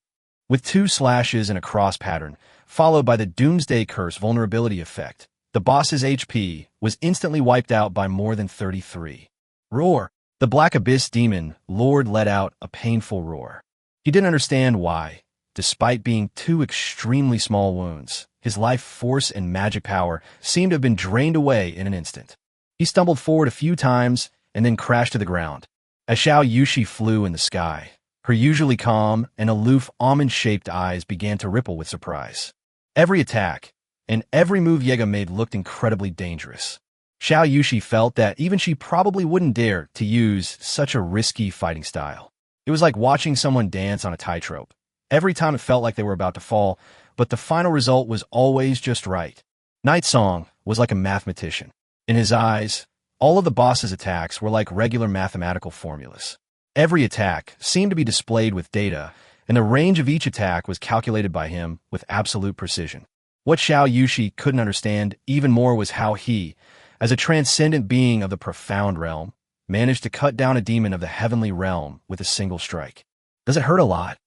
With two slashes in a cross pattern, followed by the Doomsday Curse vulnerability effect, the boss's HP was instantly wiped out by more than 33. Roar! The Black Abyss Demon Lord let out a painful roar. He didn't understand why, despite being two extremely small wounds, his life force and magic power seemed to have been drained away in an instant. He stumbled forward a few times and then crashed to the ground. As Xiao Yushi flew in the sky, her usually calm and aloof almond-shaped eyes began to ripple with surprise. Every attack and every move Ye-Ge made looked incredibly dangerous. Xiao Yushi felt that even she probably wouldn't dare to use such a risky fighting style. It was like watching someone dance on a tightrope. Every time it felt like they were about to fall, but the final result was always just right. Night Song was like a mathematician. In his eyes, all of the boss's attacks were like regular mathematical formulas. Every attack seemed to be displayed with data, and the range of each attack was calculated by him with absolute precision. What Xiao Yushi couldn't understand even more was how he, as a transcendent being of the profound realm, managed to cut down a demon of the heavenly realm with a single strike. Does it hurt a lot?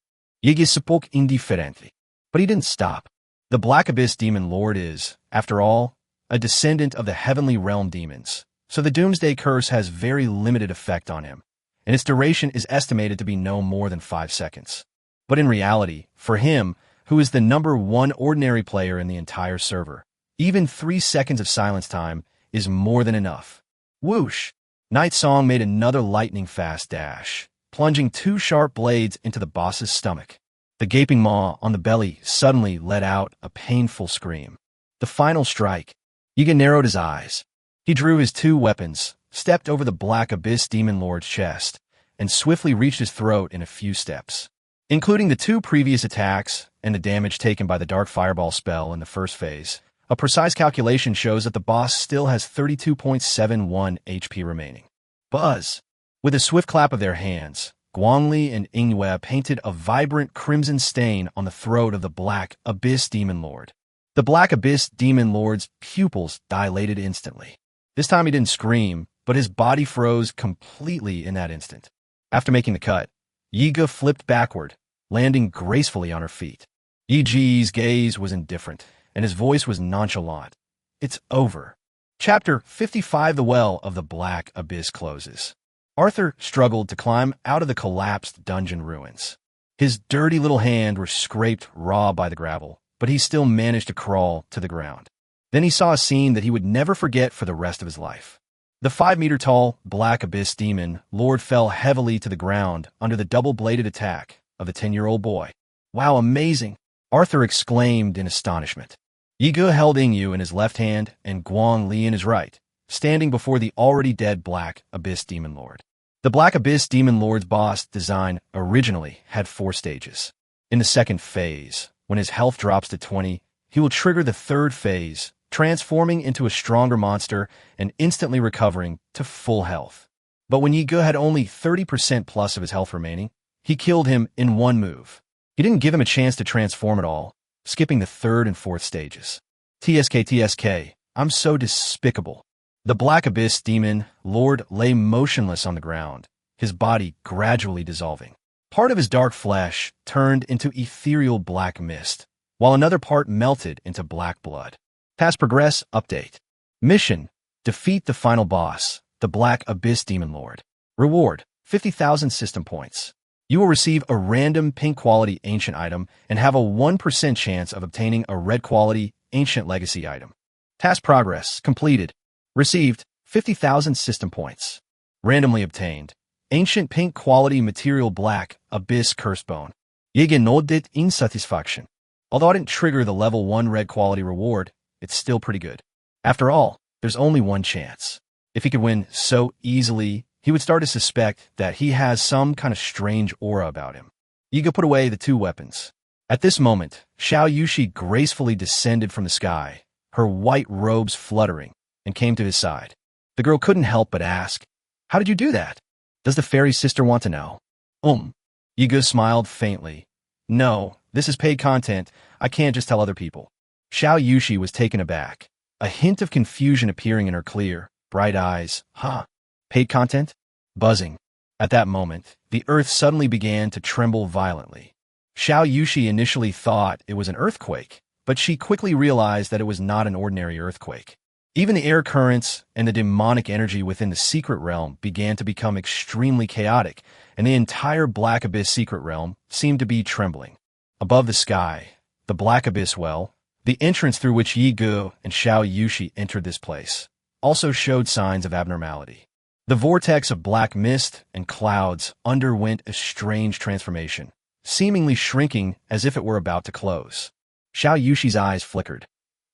Ye-Ge spoke indifferently. But he didn't stop. The Black Abyss Demon Lord is, after all, a descendant of the heavenly realm demons, so the Doomsday Curse has very limited effect on him, and its duration is estimated to be no more than 5 seconds. But in reality, for him, who is the #1 ordinary player in the entire server, even 3 seconds of silence time is more than enough. Whoosh! Night Song made another lightning-fast dash, plunging 2 sharp blades into the boss's stomach. The gaping maw on the belly suddenly let out a painful scream. The final strike. Ye-Ge narrowed his eyes. He drew his 2 weapons, stepped over the Black Abyss Demon Lord's chest, and swiftly reached his throat in a few steps. Including the 2 previous attacks and the damage taken by the Dark Fireball spell in the first phase, a precise calculation shows that the boss still has 32.71 HP remaining. Buzz! With a swift clap of their hands, Guangli and Yingyue painted a vibrant crimson stain on the throat of the Black Abyss Demon Lord. The Black Abyss Demon Lord's pupils dilated instantly. This time he didn't scream, but his body froze completely in that instant. After making the cut, Ye-Ge flipped backward, landing gracefully on her feet. Yi-Ge's gaze was indifferent, and his voice was nonchalant. It's over. Chapter 55: The Well of the Black Abyss closes. Arthur struggled to climb out of the collapsed dungeon ruins. His dirty little hands were scraped raw by the gravel, but he still managed to crawl to the ground. Then he saw a scene that he would never forget for the rest of his life. The 5-meter-tall Black Abyss Demon Lord fell heavily to the ground under the double-bladed attack of the 10-year-old boy. Wow, amazing! Arthur exclaimed in astonishment. Yiga held Ingyu in his left hand and Guang Li in his right, standing before the already dead Black Abyss Demon Lord. The Black Abyss Demon Lord's boss design originally had 4 stages. In the second phase, when his health drops to 20, he will trigger the third phase, transforming into a stronger monster and instantly recovering to full health. But when Yiga had only 30% plus of his health remaining, he killed him in one move. He didn't give him a chance to transform at all, skipping the third and fourth stages. TSK, I'm so despicable. The Black Abyss Demon Lord lay motionless on the ground, his body gradually dissolving. Part of his dark flesh turned into ethereal black mist, while another part melted into black blood. Task Progress Update. Mission: defeat the final boss, the Black Abyss Demon Lord. Reward: 50,000 system points. You will receive a random pink quality ancient item and have a 1% chance of obtaining a red quality ancient legacy item. Task Progress completed. Received 50,000 system points. Randomly obtained ancient pink quality material Black Abyss Curse Bone. Yiga nodded in satisfaction. Although I didn't trigger the level 1 red quality reward, it's still pretty good. After all, there's only one chance. If he could win so easily, he would start to suspect that he has some kind of strange aura about him. Yiga put away the 2 weapons. At this moment, Xiao Yushi gracefully descended from the sky, her white robes fluttering, and came to his side. The girl couldn't help but ask, "How did you do that? Does the fairy sister want to know?" Yiga smiled faintly. "No, this is paid content. I can't just tell other people." Xiao Yushi was taken aback, a hint of confusion appearing in her clear, bright eyes. "Huh? Paid content?" Buzzing. At that moment, the earth suddenly began to tremble violently. Xiao Yushi initially thought it was an earthquake, but she quickly realized that it was not an ordinary earthquake. Even the air currents and the demonic energy within the secret realm began to become extremely chaotic, and the entire Black Abyss secret realm seemed to be trembling. Above the sky, the Black Abyss well, the entrance through which Yiga and Xiao Yushi entered this place, also showed signs of abnormality. The vortex of black mist and clouds underwent a strange transformation, seemingly shrinking as if it were about to close. Xiao Yushi's eyes flickered.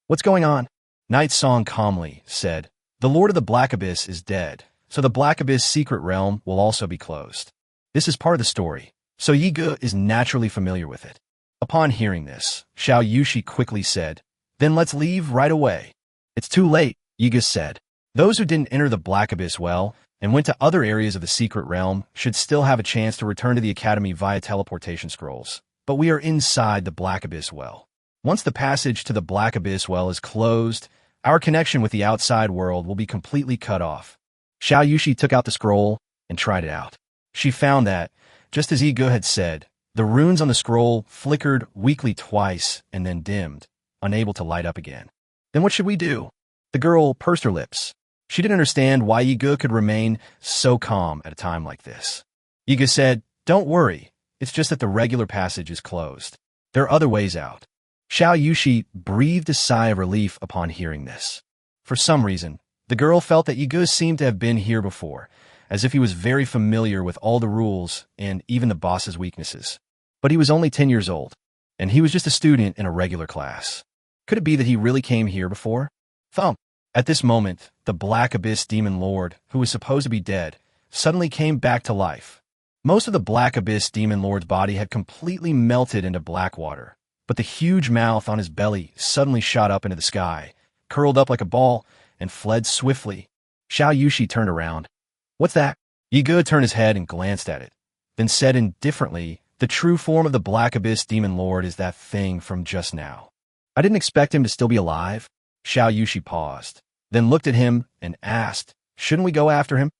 "What's going on?" Night Song calmly said, "The Lord of the Black Abyss is dead, so the Black Abyss secret realm will also be closed. This is part of the story, so Yiga is naturally familiar with it." Upon hearing this, Xiao Yushi quickly said, "Then let's leave right away." "It's too late," Yiga said. "Those who didn't enter the Black Abyss well and went to other areas of the secret realm should still have a chance to return to the academy via teleportation scrolls. But we are inside the Black Abyss well. Once the passage to the Black Abyss well is closed, our connection with the outside world will be completely cut off." Xiao Yushi took out the scroll and tried it out. She found that, just as Yiga had said, the runes on the scroll flickered weakly twice and then dimmed, unable to light up again. "Then what should we do?" The girl pursed her lips. She didn't understand why Yiga could remain so calm at a time like this. Yiga said, "Don't worry, it's just that the regular passage is closed. There are other ways out." Xiao Yushi breathed a sigh of relief upon hearing this. For some reason, the girl felt that Yiga seemed to have been here before, as if he was very familiar with all the rules and even the boss's weaknesses. But he was only 10 years old, and he was just a student in a regular class. Could it be that he really came here before? Thump! At this moment, the Black Abyss Demon Lord, who was supposed to be dead, suddenly came back to life. Most of the Black Abyss Demon Lord's body had completely melted into black water, but the huge mouth on his belly suddenly shot up into the sky, curled up like a ball, and fled swiftly. Xiao Yushi turned around. "What's that?" Yiga turned his head and glanced at it, then said indifferently, "The true form of the Black Abyss Demon Lord is that thing from just now." "I didn't expect him to still be alive." Xiao Yushi paused, then looked at him and asked, "Shouldn't we go after him?"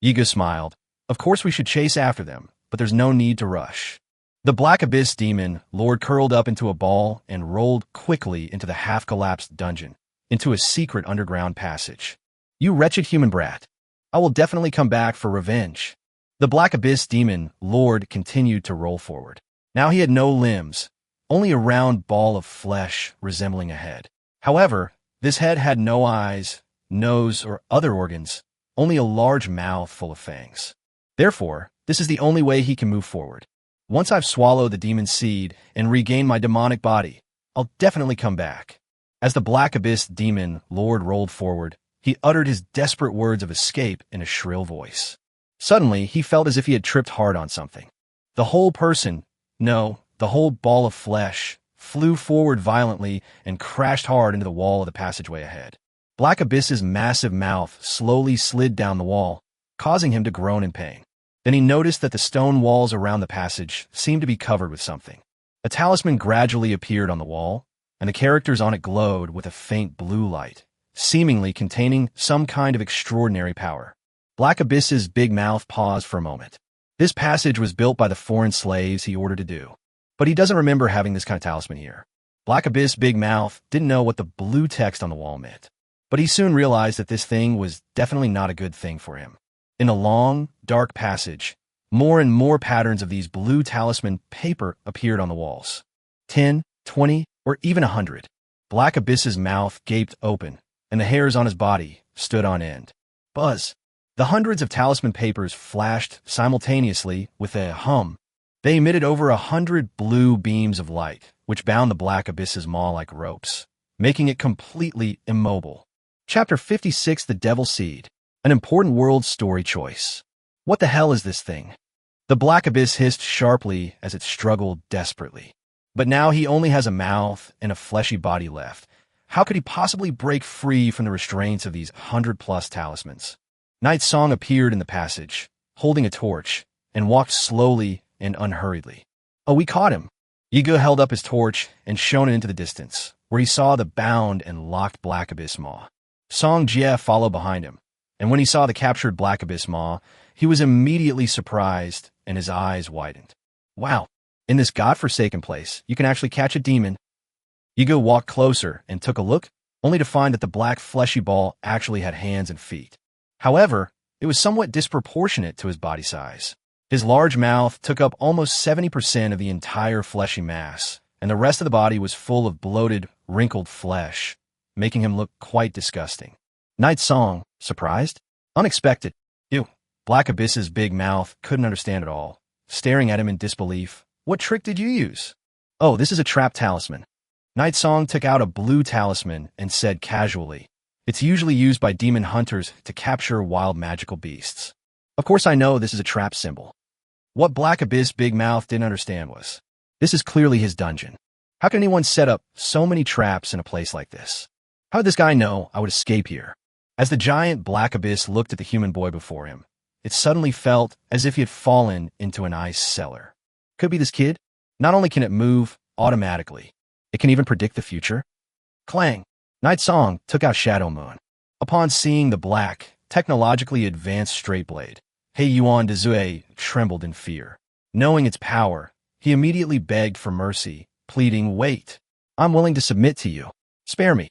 Yiga smiled. "Of course we should chase after them, but there's no need to rush." The Black Abyss Demon Lord curled up into a ball and rolled quickly into the half-collapsed dungeon, into a secret underground passage. "You wretched human brat. I will definitely come back for revenge." The Black Abyss Demon Lord continued to roll forward. Now he had no limbs, only a round ball of flesh resembling a head. However, this head had no eyes, nose, or other organs, only a large mouth full of fangs. Therefore, this is the only way he can move forward. Once I've swallowed the demon seed and regained my demonic body, I'll definitely come back. As the Black Abyss demon lord rolled forward, he uttered his desperate words of escape in a shrill voice. Suddenly, he felt as if he had tripped hard on something. The whole person, no, the whole ball of flesh, flew forward violently and crashed hard into the wall of the passageway ahead. Black Abyss's massive mouth slowly slid down the wall, causing him to groan in pain. Then he noticed that the stone walls around the passage seemed to be covered with something. A talisman gradually appeared on the wall, and the characters on it glowed with a faint blue light, seemingly containing some kind of extraordinary power. Black Abyss's big mouth paused for a moment. This passage was built by the foreign slaves he ordered to do, but he doesn't remember having this kind of talisman here. Black Abyss Big Mouth didn't know what the blue text on the wall meant, but he soon realized that this thing was definitely not a good thing for him. In a long, dark passage, more and more patterns of these blue talisman paper appeared on the walls. 10, 20, or even 100. Black Abyss's mouth gaped open, and the hairs on his body stood on end. Buzz. The hundreds of talisman papers flashed simultaneously with a hum. They emitted over 100 blue beams of light, which bound the Black Abyss's maw like ropes, making it completely immobile. Chapter 56, The Devil's Seed. An important world story choice. What the hell is this thing? The Black Abyss hissed sharply as it struggled desperately. But now he only has a mouth and a fleshy body left. How could he possibly break free from the restraints of these 100+ talismans? Night Song appeared in the passage, holding a torch, and walked slowly and unhurriedly. Oh, we caught him. Yiga held up his torch and shone it into the distance, where he saw the bound and locked Black Abyss maw. Song Jie followed behind him, and when he saw the captured Black Abyss maw, he was immediately surprised and his eyes widened. Wow, in this godforsaken place, you can actually catch a demon. Yiga walked closer and took a look, only to find that the black fleshy ball actually had hands and feet. However, it was somewhat disproportionate to his body size. His large mouth took up almost 70% of the entire fleshy mass, and the rest of the body was full of bloated, wrinkled flesh, making him look quite disgusting. Night Song, surprised? Unexpected. Ew. Black Abyss's big mouth couldn't understand it all, staring at him in disbelief. What trick did you use? Oh, this is a trap talisman. Night Song took out a blue talisman and said casually, it's usually used by demon hunters to capture wild magical beasts. Of course I know this is a trap symbol. What Black Abyss Big Mouth didn't understand was, this is clearly his dungeon. How can anyone set up so many traps in a place like this? How did this guy know I would escape here? As the giant Black Abyss looked at the human boy before him, it suddenly felt as if he had fallen into an ice cellar. Could be this kid. Not only can it move automatically, it can even predict the future. Clang! Night Song took out Shadow Moon. Upon seeing the black, technologically advanced straight blade, Hei Yuan Dezue trembled in fear. Knowing its power, he immediately begged for mercy, pleading, wait, I'm willing to submit to you. Spare me.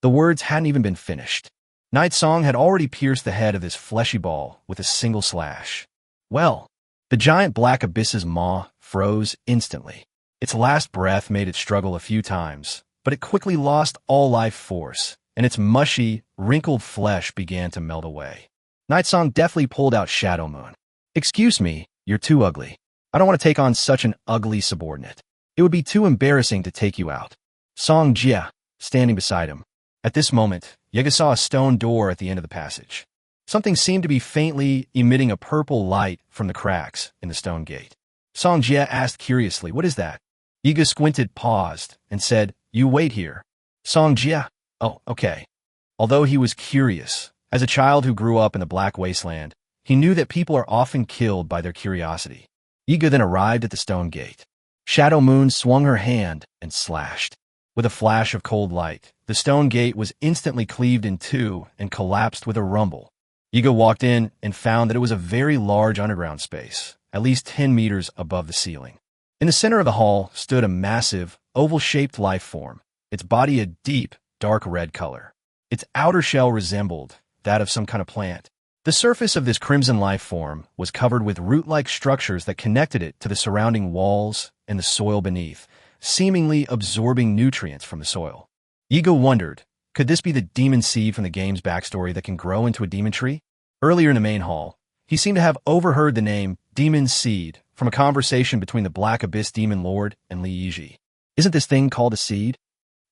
The words hadn't even been finished. Night Song had already pierced the head of this fleshy ball with a single slash. Well, the giant Black Abyss's maw froze instantly. Its last breath made it struggle a few times, but it quickly lost all life force, and its mushy, wrinkled flesh began to melt away. Night Song deftly pulled out Shadow Moon. Excuse me, you're too ugly. I don't want to take on such an ugly subordinate. It would be too embarrassing to take you out. Song Jia, standing beside him. At this moment, Yiga saw a stone door at the end of the passage. Something seemed to be faintly emitting a purple light from the cracks in the stone gate. Song Jia asked curiously, what is that? Yiga squinted, paused, and said, you wait here. Song Jia, oh, okay. Although he was curious, as a child who grew up in the Black Wasteland, he knew that people are often killed by their curiosity. Yiga then arrived at the stone gate. Shadow Moon swung her hand and slashed. With a flash of cold light, the stone gate was instantly cleaved in two and collapsed with a rumble. Yiga walked in and found that it was a very large underground space, at least 10 meters above the ceiling. In the center of the hall stood a massive, oval-shaped life form, its body a deep, dark red color. Its outer shell resembled that of some kind of plant. The surface of this crimson life form was covered with root-like structures that connected it to the surrounding walls and the soil beneath, seemingly absorbing nutrients from the soil. Yiga wondered, could this be the demon seed from the game's backstory that can grow into a demon tree? Earlier in the main hall, he seemed to have overheard the name Demon Seed from a conversation between the Black Abyss Demon Lord and Li Yiji. Isn't this thing called a seed?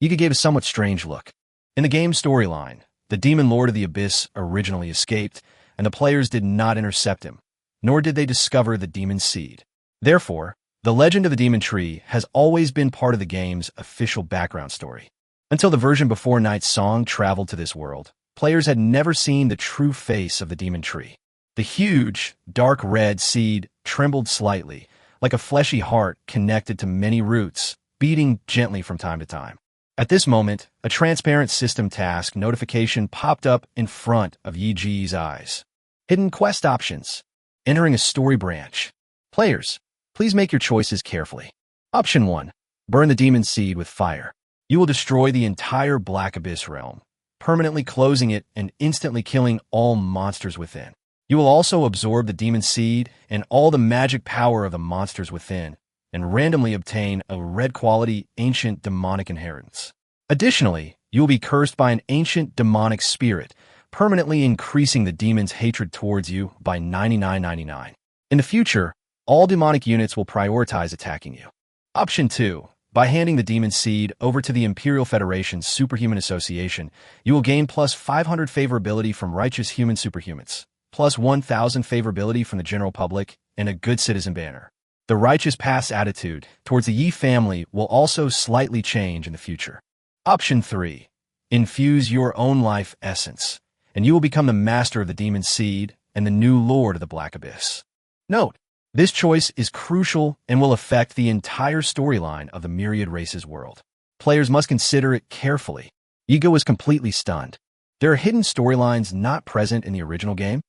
Yiga gave a somewhat strange look. In the game's storyline, the demon lord of the abyss originally escaped, and the players did not intercept him, nor did they discover the demon seed. Therefore, the legend of the demon tree has always been part of the game's official background story. Until the version before Night's Song traveled to this world, players had never seen the true face of the demon tree. The huge, dark red seed trembled slightly, like a fleshy heart connected to many roots, beating gently from time to time. At this moment, a transparent system task notification popped up in front of Yi Ji's eyes. Hidden quest options. Entering a story branch. Players, please make your choices carefully. Option 1. Burn the demon seed with fire. You will destroy the entire Black Abyss realm, permanently closing it and instantly killing all monsters within. You will also absorb the demon seed and all the magic power of the monsters within, and randomly obtain a red-quality ancient demonic inheritance. Additionally, you will be cursed by an ancient demonic spirit, permanently increasing the demon's hatred towards you by 99.99. In the future, all demonic units will prioritize attacking you. Option 2. By handing the demon seed over to the Imperial Federation's Superhuman Association, you will gain plus 500 favorability from righteous human superhumans, plus 1,000 favorability from the general public, and a good citizen banner. The righteous path's attitude towards the Yi family will also slightly change in the future. Option 3. Infuse your own life essence, and you will become the master of the demon seed and the new lord of the Black Abyss. Note, this choice is crucial and will affect the entire storyline of the Myriad Races world. Players must consider it carefully. Yiga was completely stunned. There are hidden storylines not present in the original game.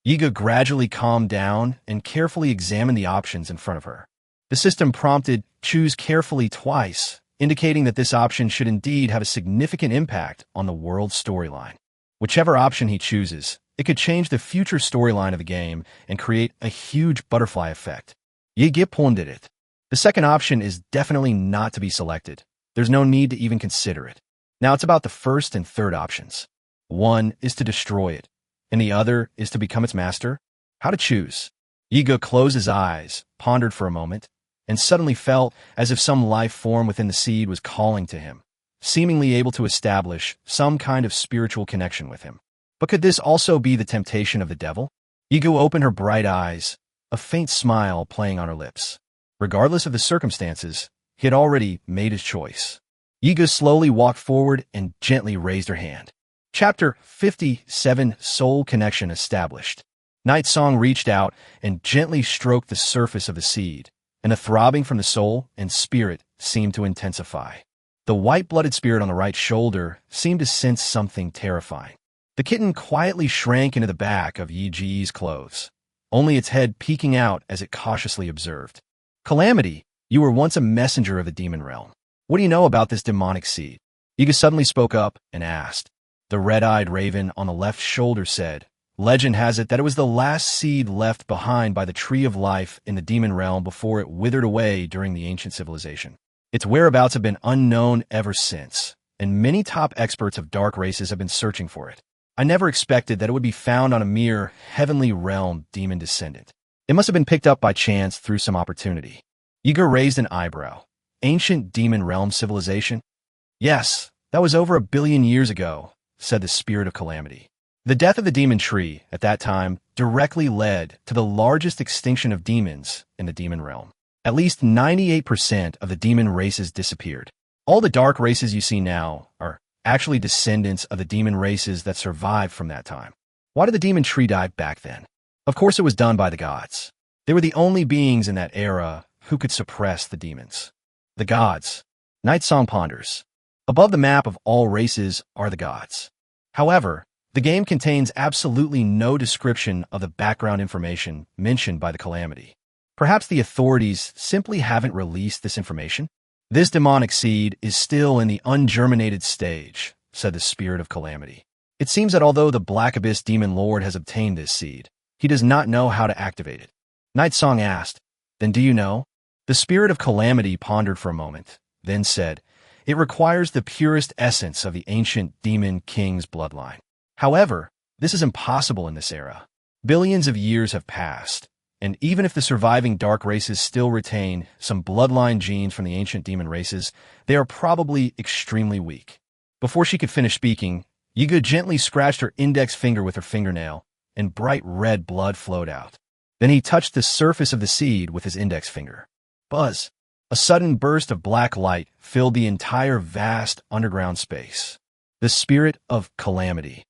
Yiga gradually calmed down and carefully examined the options in front of her. The system prompted "choose carefully" twice, indicating that this option should indeed have a significant impact on the world's storyline. Whichever option he chooses, it could change the future storyline of the game and create a huge butterfly effect. Yiga pondered it. The second option is definitely not to be selected. There's no need to even consider it. Now it's about the first and third options. One is to destroy it, and the other is to become its master. How to choose? Yiga closed his eyes, pondered for a moment, and suddenly felt as if some life form within the seed was calling to him, seemingly able to establish some kind of spiritual connection with him. But could this also be the temptation of the devil? Yiga opened her bright eyes, a faint smile playing on her lips. Regardless of the circumstances, he had already made his choice. Yiga slowly walked forward and gently raised her hand. Chapter 57 Soul Connection Established. Night's Song reached out and gently stroked the surface of the seed, and the throbbing from the soul and spirit seemed to intensify. The white-blooded spirit on the right shoulder seemed to sense something terrifying. The kitten quietly shrank into the back of Yi Ji's clothes, only its head peeking out as it cautiously observed. Calamity, you were once a messenger of the demon realm. What do you know about this demonic seed? Yiga suddenly spoke up and asked. The red-eyed raven on the left shoulder said, Legend has it that it was the last seed left behind by the Tree of Life in the demon realm before it withered away during the ancient civilization. Its whereabouts have been unknown ever since, and many top experts of dark races have been searching for it. I never expected that it would be found on a mere heavenly realm demon descendant. It must have been picked up by chance through some opportunity. Yiga raised an eyebrow. Ancient demon realm civilization? Yes, that was over 1 billion years ago, said the spirit of calamity. The death of the demon tree, at that time, directly led to the largest extinction of demons in the demon realm. At least 98% of the demon races disappeared. All the dark races you see now are actually descendants of the demon races that survived from that time. Why did the demon tree die back then? Of course it was done by the gods. They were the only beings in that era who could suppress the demons. The gods. Night's Song ponders. Above the map of all races are the gods. However, the game contains absolutely no description of the background information mentioned by the calamity. Perhaps the authorities simply haven't released this information? This demonic seed is still in the ungerminated stage, said the spirit of calamity. It seems that although the Black Abyss Demon Lord has obtained this seed, he does not know how to activate it. Night's Song asked, Then do you know? The spirit of calamity pondered for a moment, then said, It requires the purest essence of the ancient demon king's bloodline. However, this is impossible in this era. Billions of years have passed, and even if the surviving dark races still retain some bloodline genes from the ancient demon races, they are probably extremely weak. Before she could finish speaking, Yiga gently scratched her index finger with her fingernail, and bright red blood flowed out. Then he touched the surface of the seed with his index finger. Buzz! A sudden burst of black light filled the entire vast underground space. The spirit of calamity.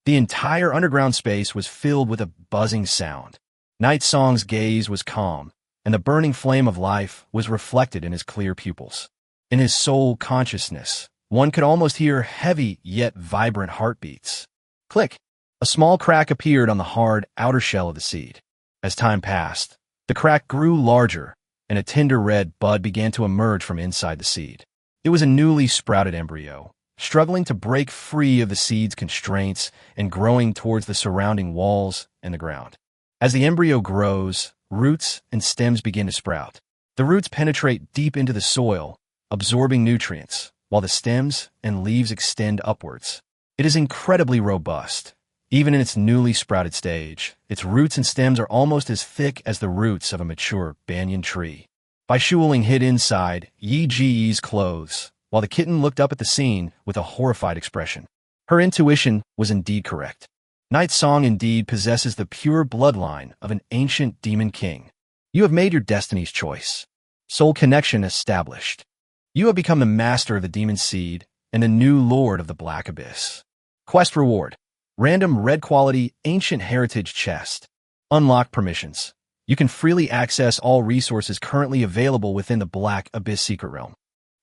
The entire underground space was filled with a buzzing sound. Night Song's gaze was calm, and the burning flame of life was reflected in his clear pupils. In his soul consciousness, one could almost hear heavy yet vibrant heartbeats. Click! A small crack appeared on the hard outer shell of the seed. As time passed, the crack grew larger, and a tender red bud began to emerge from inside the seed. It was a newly sprouted embryo, struggling to break free of the seed's constraints and growing towards the surrounding walls and the ground. As the embryo grows, roots and stems begin to sprout. The roots penetrate deep into the soil, absorbing nutrients, while the stems and leaves extend upwards. It is incredibly robust. Even in its newly sprouted stage, its roots and stems are almost as thick as the roots of a mature banyan tree. Bai Shuling hid inside Yi Ji's clothes, while the kitten looked up at the scene with a horrified expression. Her intuition was indeed correct. Night Song indeed possesses the pure bloodline of an ancient demon king. You have made your destiny's choice. Soul connection established. You have become the master of the demon seed and the new lord of the Black Abyss. Quest reward. Random red quality ancient heritage chest. Unlock permissions. You can freely access all resources currently available within the Black Abyss secret realm.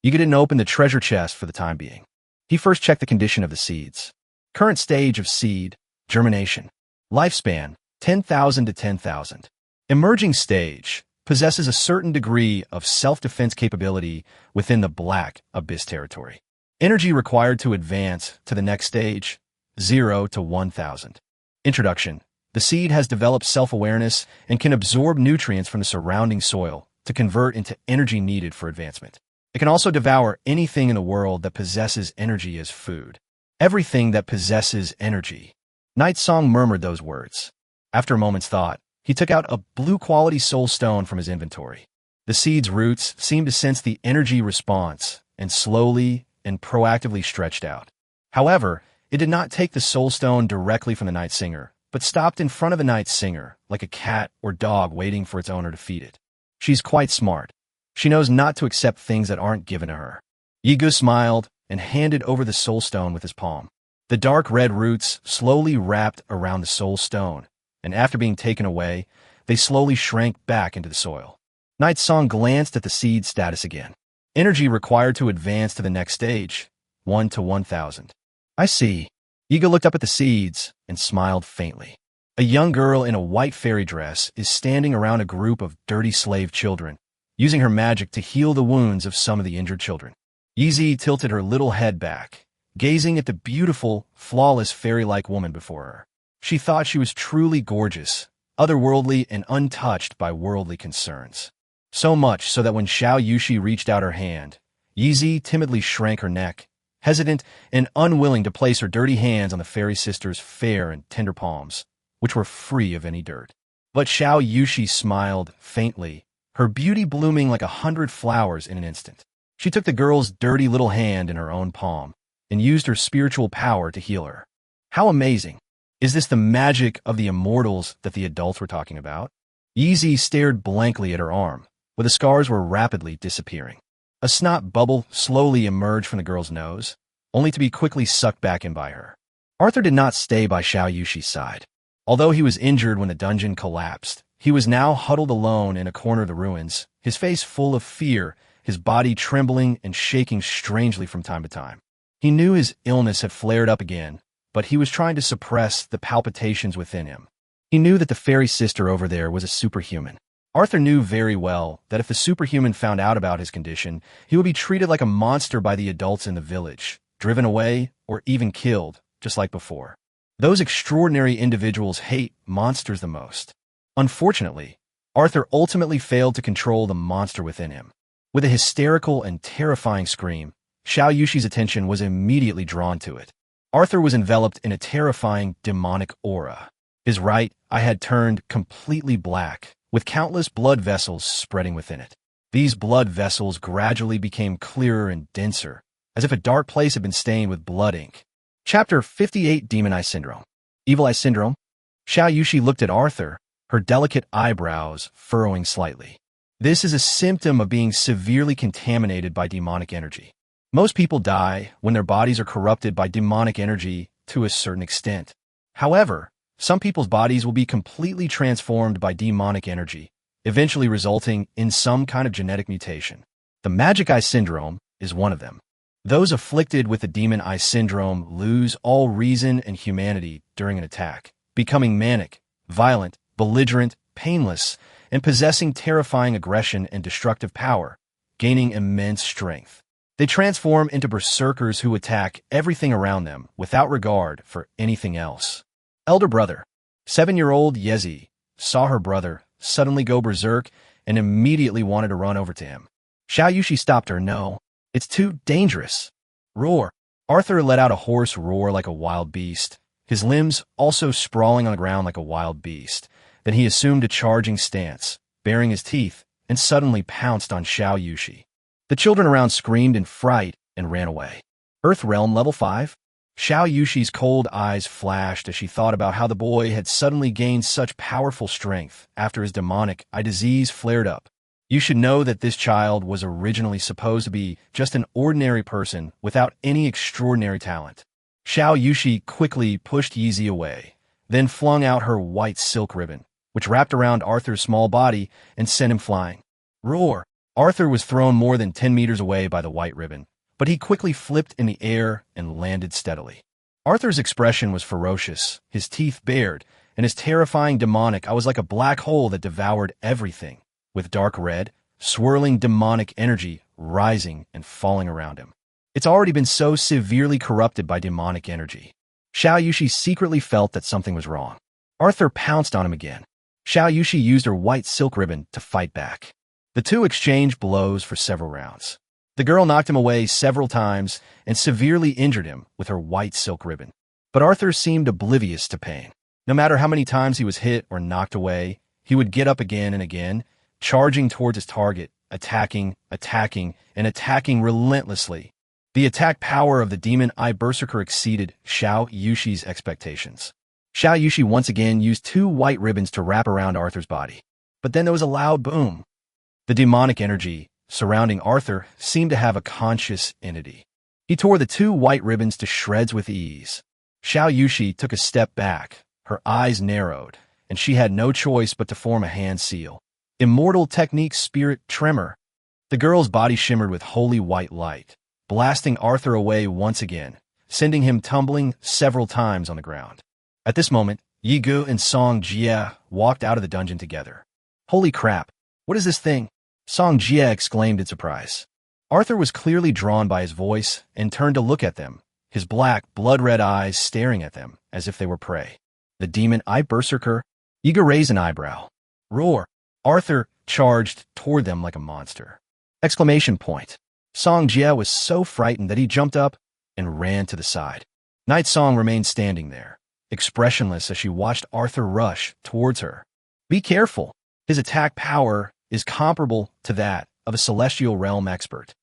You didn't open the treasure chest for the time being. He first checked the condition of the seeds. Current stage of seed, germination. Lifespan, 10,000 to 10,000. Emerging stage, possesses a certain degree of self-defense capability within the Black Abyss territory. Energy required to advance to the next stage, 0 to 1,000. Introduction. The seed has developed self-awareness and can absorb nutrients from the surrounding soil to convert into energy needed for advancement. It can also devour anything in the world that possesses energy as food. Everything that possesses energy. Night Song murmured those words. After a moment's thought, he took out a blue-quality soul stone from his inventory. The seed's roots seemed to sense the energy response and slowly and proactively stretched out. However, it did not take the soul stone directly from the night singer, but stopped in front of the night singer, like a cat or dog waiting for its owner to feed it. She's quite smart. She knows not to accept things that aren't given to her. Yigu smiled and handed over the soul stone with his palm. The dark red roots slowly wrapped around the soul stone, and after being taken away, they slowly shrank back into the soil. Night Song glanced at the seed status again. Energy required to advance to the next stage, 1 to 1,000. I see. Yiga looked up at the seeds and smiled faintly. A young girl in a white fairy dress is standing around a group of dirty slave children, using her magic to heal the wounds of some of the injured children. Yizi tilted her little head back, gazing at the beautiful, flawless fairy-like woman before her. She thought she was truly gorgeous, otherworldly and untouched by worldly concerns. So much so that when Xiao Yushi reached out her hand, Yizi timidly shrank her neck, hesitant and unwilling to place her dirty hands on the fairy sister's fair and tender palms, which were free of any dirt. But Xiao Yushi smiled faintly, her beauty blooming like 100 flowers in an instant. She took the girl's dirty little hand in her own palm and used her spiritual power to heal her. How amazing! Is this the magic of the immortals that the adults were talking about? Yizi stared blankly at her arm, where the scars were rapidly disappearing. A snot bubble slowly emerged from the girl's nose, only to be quickly sucked back in by her. Arthur did not stay by Xiao Yushi's side. Although he was injured when the dungeon collapsed, he was now huddled alone in a corner of the ruins, his face full of fear, his body trembling and shaking strangely from time to time. He knew his illness had flared up again, but he was trying to suppress the palpitations within him. He knew that the fairy sister over there was a superhuman. Arthur knew very well that if the superhuman found out about his condition, he would be treated like a monster by the adults in the village, driven away, or even killed, just like before. Those extraordinary individuals hate monsters the most. Unfortunately, Arthur ultimately failed to control the monster within him. With a hysterical and terrifying scream, Xiao Yushi's attention was immediately drawn to it. Arthur was enveloped in a terrifying demonic aura. His right eye had turned completely black, with countless blood vessels spreading within it. These blood vessels gradually became clearer and denser, as if a dark place had been stained with blood ink. Chapter 58, Demon Eye Syndrome. Evil Eye Syndrome? Xiao Yushi looked at Arthur, her delicate eyebrows furrowing slightly. This is a symptom of being severely contaminated by demonic energy. Most people die when their bodies are corrupted by demonic energy to a certain extent. However, some people's bodies will be completely transformed by demonic energy, eventually resulting in some kind of genetic mutation. The Magic Eye Syndrome is one of them. Those afflicted with the Demon Eye Syndrome lose all reason and humanity during an attack, becoming manic, violent, belligerent, painless, and possessing terrifying aggression and destructive power, gaining immense strength. They transform into berserkers who attack everything around them without regard for anything else. Elder brother. 7-year-old Yezi saw her brother suddenly go berserk and immediately wanted to run over to him. Xiao Yushi stopped her. No, it's too dangerous. Roar. Arthur let out a hoarse roar like a wild beast, his limbs also sprawling on the ground like a wild beast. Then he assumed a charging stance, baring his teeth, and suddenly pounced on Xiao Yushi. The children around screamed in fright and ran away. Earth Realm Level 5? Xiao Yushi's cold eyes flashed as she thought about how the boy had suddenly gained such powerful strength after his demonic eye disease flared up. You should know that this child was originally supposed to be just an ordinary person without any extraordinary talent. Xiao Yushi quickly pushed Yeezy away, then flung out her white silk ribbon, which wrapped around Arthur's small body and sent him flying. Roar! Arthur was thrown more than 10 meters away by the white ribbon, but he quickly flipped in the air and landed steadily. Arthur's expression was ferocious, his teeth bared, and his terrifying demonic eye was like a black hole that devoured everything, with dark red, swirling demonic energy rising and falling around him. It's already been so severely corrupted by demonic energy. Xiao Yushi secretly felt that something was wrong. Arthur pounced on him again. Xiao Yushi used her white silk ribbon to fight back. The two exchanged blows for several rounds. The girl knocked him away several times and severely injured him with her white silk ribbon. But Arthur seemed oblivious to pain. No matter how many times he was hit or knocked away, he would get up again and again, charging towards his target, attacking, and attacking relentlessly. The attack power of the Demon Eye Berserker exceeded Xiao Yushi's expectations. Xiao Yushi once again used 2 white ribbons to wrap around Arthur's body. But then there was a loud boom. The demonic energy surrounding Arthur seemed to have a conscious entity. He tore the 2 white ribbons to shreds with ease. Xiao Yushi took a step back, her eyes narrowed, and she had no choice but to form a hand seal. Immortal Technique Spirit Tremor. The girl's body shimmered with holy white light, blasting Arthur away once again, sending him tumbling several times on the ground. At this moment, Yi Gu and Song Jie walked out of the dungeon together. Holy crap, what is this thing? Song Jie exclaimed in surprise. Arthur was clearly drawn by his voice and turned to look at them, his black, blood-red eyes staring at them as if they were prey. The Demon Eye Berserker? Yi Gu raised an eyebrow. Roar! Arthur charged toward them like a monster. Exclamation point. Song Jie was so frightened that he jumped up and ran to the side. Night Song remained standing there, expressionless as she watched Arthur rush towards her. Be careful. His attack power is comparable to that of a celestial realm expert.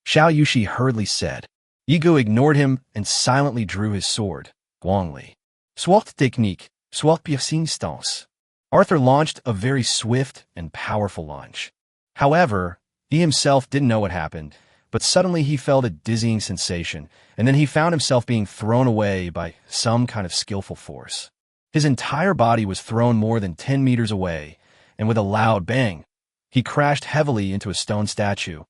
Xiao Yushi hurriedly said. Yi Gu ignored him and silently drew his sword, Guangli. Swart technique, swart persistance. Arthur launched a very swift and powerful lunge. However, he himself didn't know what happened, but suddenly he felt a dizzying sensation, and then he found himself being thrown away by some kind of skillful force. His entire body was thrown more than 10 meters away, and with a loud bang, he crashed heavily into a stone statue,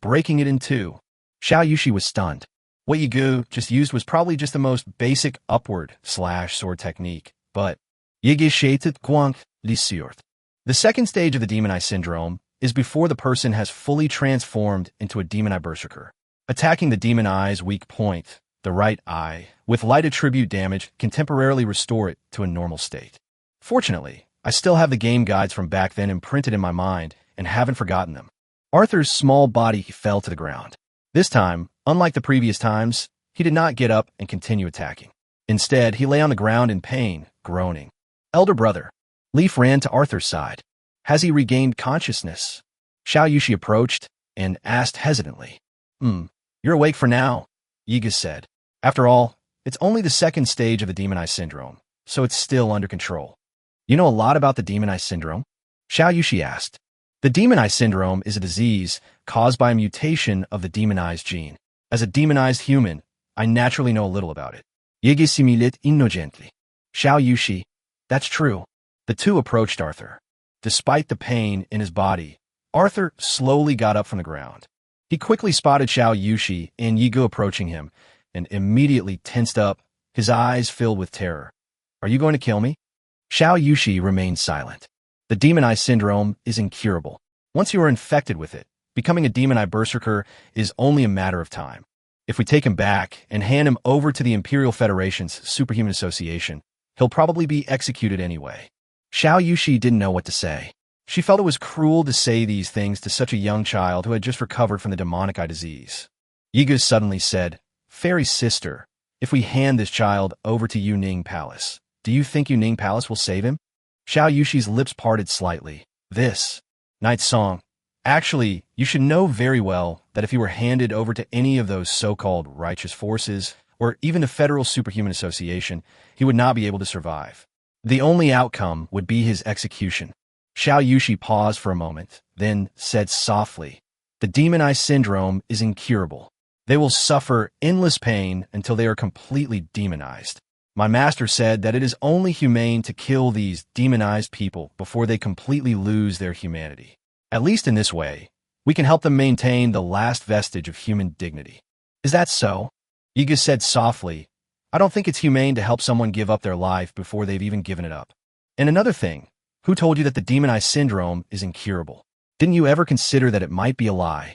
breaking it in 2. Xiao Yushi was stunned. What Yi Gu just used was probably just the most basic upward/sword technique, but Yige Shaitet Guang Lisiort. The second stage of the Demon Eye Syndrome is before the person has fully transformed into a Demon Eye Berserker. Attacking the Demon Eye's weak point, the right eye, with light attribute damage can temporarily restore it to a normal state. Fortunately, I still have the game guides from back then imprinted in my mind and haven't forgotten them. Arthur's small body fell to the ground. This time, unlike the previous times, he did not get up and continue attacking. Instead, he lay on the ground in pain, groaning. Elder brother. Leaf ran to Arthur's side. Has he regained consciousness? Xiao Yushi approached and asked hesitantly. You're awake for now, Yiga said. After all, it's only the second stage of the demonized syndrome, so it's still under control. You know a lot about the demonized syndrome? Xiao Yushi asked. The demonized syndrome is a disease caused by a mutation of the demonized gene. As a demonized human, I naturally know a little about it. Yiga similit innocently. Xiao Yushi, that's true. The two approached Arthur. Despite the pain in his body, Arthur slowly got up from the ground. He quickly spotted Xiao Yushi and Yiga approaching him, and immediately tensed up, his eyes filled with terror. Are you going to kill me? Xiao Yushi remained silent. The demonized syndrome is incurable. Once you are infected with it, becoming a demonized berserker is only a matter of time. If we take him back and hand him over to the Imperial Federation's Superhuman Association, he'll probably be executed anyway. Xiao Yushi didn't know what to say. She felt it was cruel to say these things to such a young child who had just recovered from the demonic eye disease. Yiga suddenly said, Fairy sister, if we hand this child over to Yuning Palace, do you think Yuning Palace will save him? Xiao Yushi's lips parted slightly. This, Night Song. Actually, you should know very well that if he were handed over to any of those so-called righteous forces, or even the Federal Superhuman Association, he would not be able to survive. The only outcome would be his execution. Xiao Yushi paused for a moment, then said softly, The demonized syndrome is incurable. They will suffer endless pain until they are completely demonized. My master said that it is only humane to kill these demonized people before they completely lose their humanity. At least in this way, we can help them maintain the last vestige of human dignity. Is that so? Yiga said softly, I don't think it's humane to help someone give up their life before they've even given it up. And another thing, who told you that the demonized syndrome is incurable? Didn't you ever consider that it might be a lie?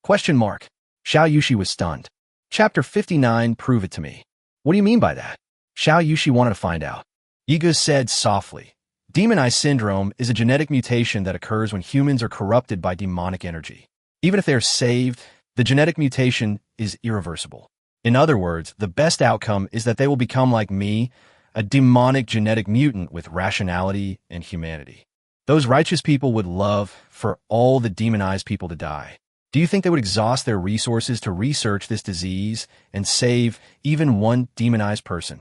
Question mark. Xiao Yushi was stunned. Chapter 59, prove it to me. What do you mean by that? Xiao Yushi wanted to find out. Yiga said softly, Demonized syndrome is a genetic mutation that occurs when humans are corrupted by demonic energy. Even if they are saved, the genetic mutation is irreversible. In other words, the best outcome is that they will become like me, a demonic genetic mutant with rationality and humanity. Those righteous people would love for all the demonized people to die. Do you think they would exhaust their resources to research this disease and save even one demonized person?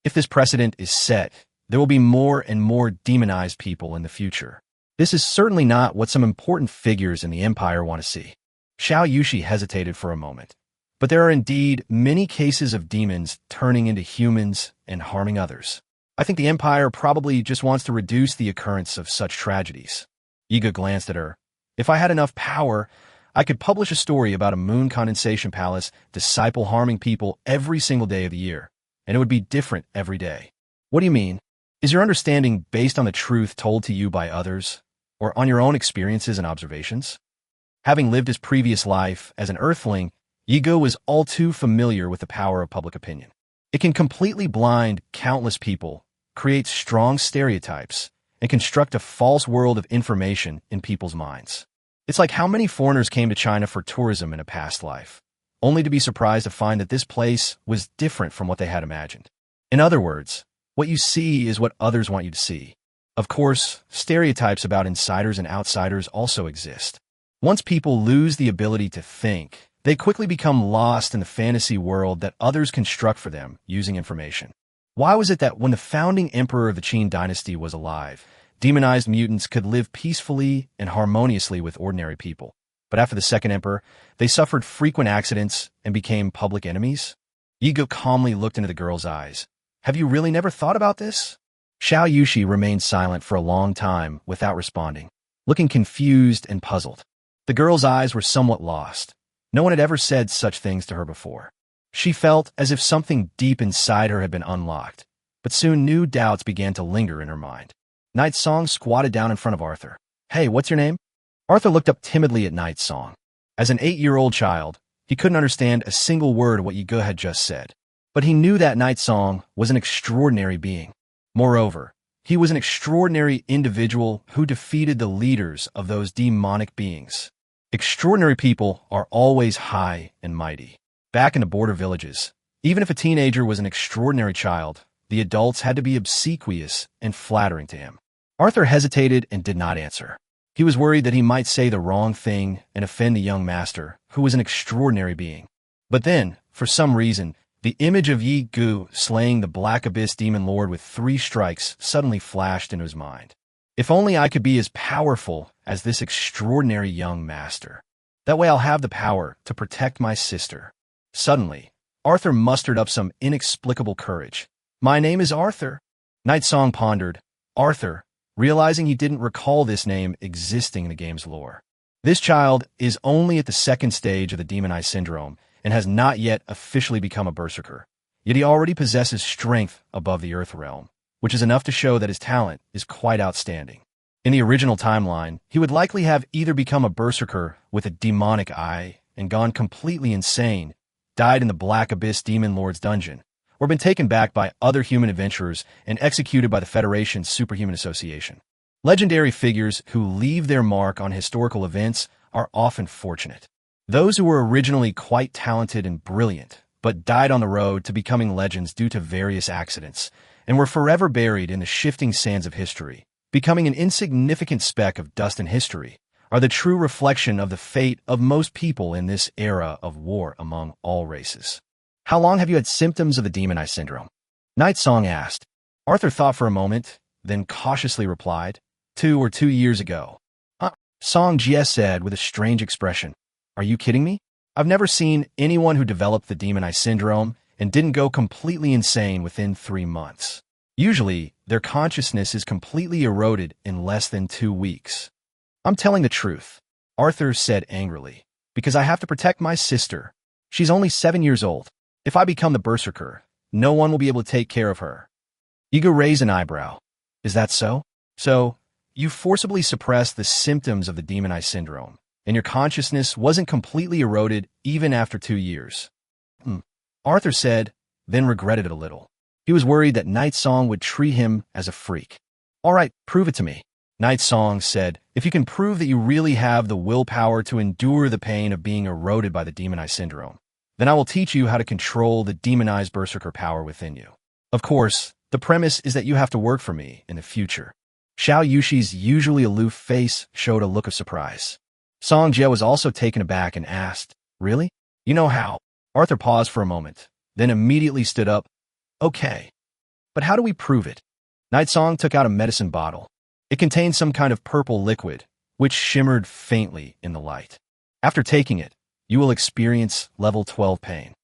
If this precedent is set, there will be more and more demonized people in the future. This is certainly not what some important figures in the Empire want to see. Xiao Yushi hesitated for a moment. But there are indeed many cases of demons turning into humans and harming others. I think the Empire probably just wants to reduce the occurrence of such tragedies. Yiga glanced at her. If I had enough power, I could publish a story about a moon condensation palace disciple harming people every single day of the year, and it would be different every day. What do you mean? Is your understanding based on the truth told to you by others, or on your own experiences and observations? Having lived his previous life as an Earthling, Yiga was all too familiar with the power of public opinion. It can completely blind countless people, create strong stereotypes, and construct a false world of information in people's minds. It's like how many foreigners came to China for tourism in a past life, only to be surprised to find that this place was different from what they had imagined. In other words, what you see is what others want you to see. Of course, stereotypes about insiders and outsiders also exist. Once people lose the ability to think, they quickly become lost in the fantasy world that others construct for them using information. Why was it that when the founding emperor of the Qin dynasty was alive, demonized mutants could live peacefully and harmoniously with ordinary people, but after the second emperor, they suffered frequent accidents and became public enemies? Yiga calmly looked into the girl's eyes. Have you really never thought about this? Xiao Yushi remained silent for a long time without responding, looking confused and puzzled. The girl's eyes were somewhat lost. No one had ever said such things to her before. She felt as if something deep inside her had been unlocked, but soon new doubts began to linger in her mind. Night Song squatted down in front of Arthur. Hey, what's your name? Arthur looked up timidly at Night Song. As an 8-year-old child, he couldn't understand a single word of what Yiga had just said. But he knew that Night Song was an extraordinary being. Moreover, he was an extraordinary individual who defeated the leaders of those demonic beings. Extraordinary people are always high and mighty. Back in the border villages, even if a teenager was an extraordinary child, the adults had to be obsequious and flattering to him. Arthur hesitated and did not answer. He was worried that he might say the wrong thing and offend the young master, who was an extraordinary being. But then, for some reason, the image of Yi Gu slaying the Black Abyss Demon Lord with 3 strikes suddenly flashed into his mind. If only I could be as powerful as this extraordinary young master. That way I'll have the power to protect my sister. Suddenly, Arthur mustered up some inexplicable courage. My name is Arthur. Night Song pondered. Arthur, realizing he didn't recall this name existing in the game's lore. This child is only at the 2nd stage of the Demon Eye Syndrome and has not yet officially become a berserker. Yet he already possesses strength above the Earth Realm, which is enough to show that his talent is quite outstanding. In the original timeline, he would likely have either become a berserker with a demonic eye and gone completely insane, died in the Black Abyss Demon Lord's dungeon, or been taken back by other human adventurers and executed by the Federation's Superhuman Association. Legendary figures who leave their mark on historical events are often fortunate. Those who were originally quite talented and brilliant, but died on the road to becoming legends due to various accidents, and were forever buried in the shifting sands of history, becoming an insignificant speck of dust in history, are the true reflection of the fate of most people in this era of war among all races. How long have you had symptoms of the Demon Eye Syndrome? Night Song asked. Arthur thought for a moment, then cautiously replied, 2 or 2 years ago. Song Jie said with a strange expression. Are you kidding me? I've never seen anyone who developed the Demon Eye Syndrome and didn't go completely insane within 3 months. Usually, their consciousness is completely eroded in less than 2 weeks. I'm telling the truth, Arthur said angrily, because I have to protect my sister. She's only 7 years old. If I become the berserker, no one will be able to take care of her. Yiga raised an eyebrow. Is that so? So, you forcibly suppressed the symptoms of the Demon Eye Syndrome, and your consciousness wasn't completely eroded even after 2 years. Arthur said, then regretted it a little. He was worried that Night Song would treat him as a freak. All right, prove it to me. Night Song said, if you can prove that you really have the willpower to endure the pain of being eroded by the Demon Eye Syndrome, then I will teach you how to control the demonized berserker power within you. Of course, the premise is that you have to work for me in the future. Xiao Yushi's usually aloof face showed a look of surprise. Song Jie was also taken aback and asked, really? You know how? Arthur paused for a moment, then immediately stood up. Okay. But how do we prove it? Night Song took out a medicine bottle. It contained some kind of purple liquid, which shimmered faintly in the light. After taking it, you will experience level 12 pain.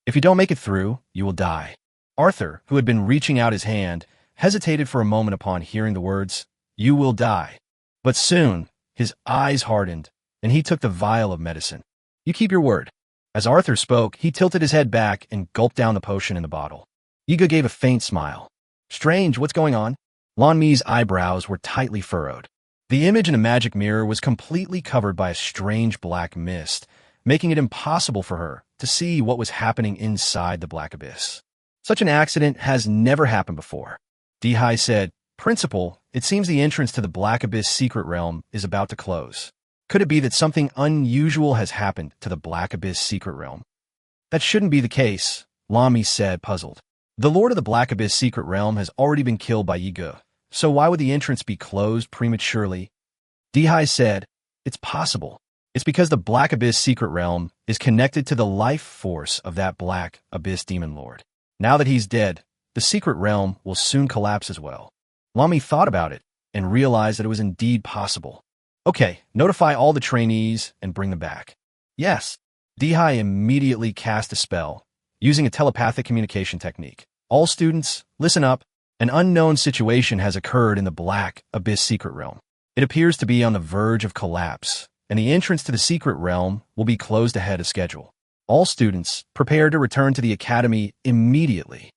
If you don't make it through, you will die. Arthur, who had been reaching out his hand, hesitated for a moment upon hearing the words, you will die. But soon, his eyes hardened, and he took the vial of medicine. You keep your word. As Arthur spoke, he tilted his head back and gulped down the potion in the bottle. Yiga gave a faint smile. Strange, what's going on? Lan Mi's eyebrows were tightly furrowed. The image in a magic mirror was completely covered by a strange black mist, making it impossible for her to see what was happening inside the Black Abyss. Such an accident has never happened before. Dihai said, Principal, it seems the entrance to the Black Abyss secret realm is about to close. Could it be that something unusual has happened to the Black Abyss secret realm? That shouldn't be the case, Lan Mi said, puzzled. The Lord of the Black Abyss secret realm has already been killed by Yiga, so why would the entrance be closed prematurely? Dihai said, it's possible. It's because the Black Abyss secret realm is connected to the life force of that Black Abyss Demon Lord. Now that he's dead, the secret realm will soon collapse as well. Lan Mi thought about it and realized that it was indeed possible. Okay, notify all the trainees and bring them back. Yes. Dihai immediately cast a spell, using a telepathic communication technique. All students, listen up. An unknown situation has occurred in the Black Abyss secret realm. It appears to be on the verge of collapse, and the entrance to the secret realm will be closed ahead of schedule. All students, prepare to return to the academy immediately.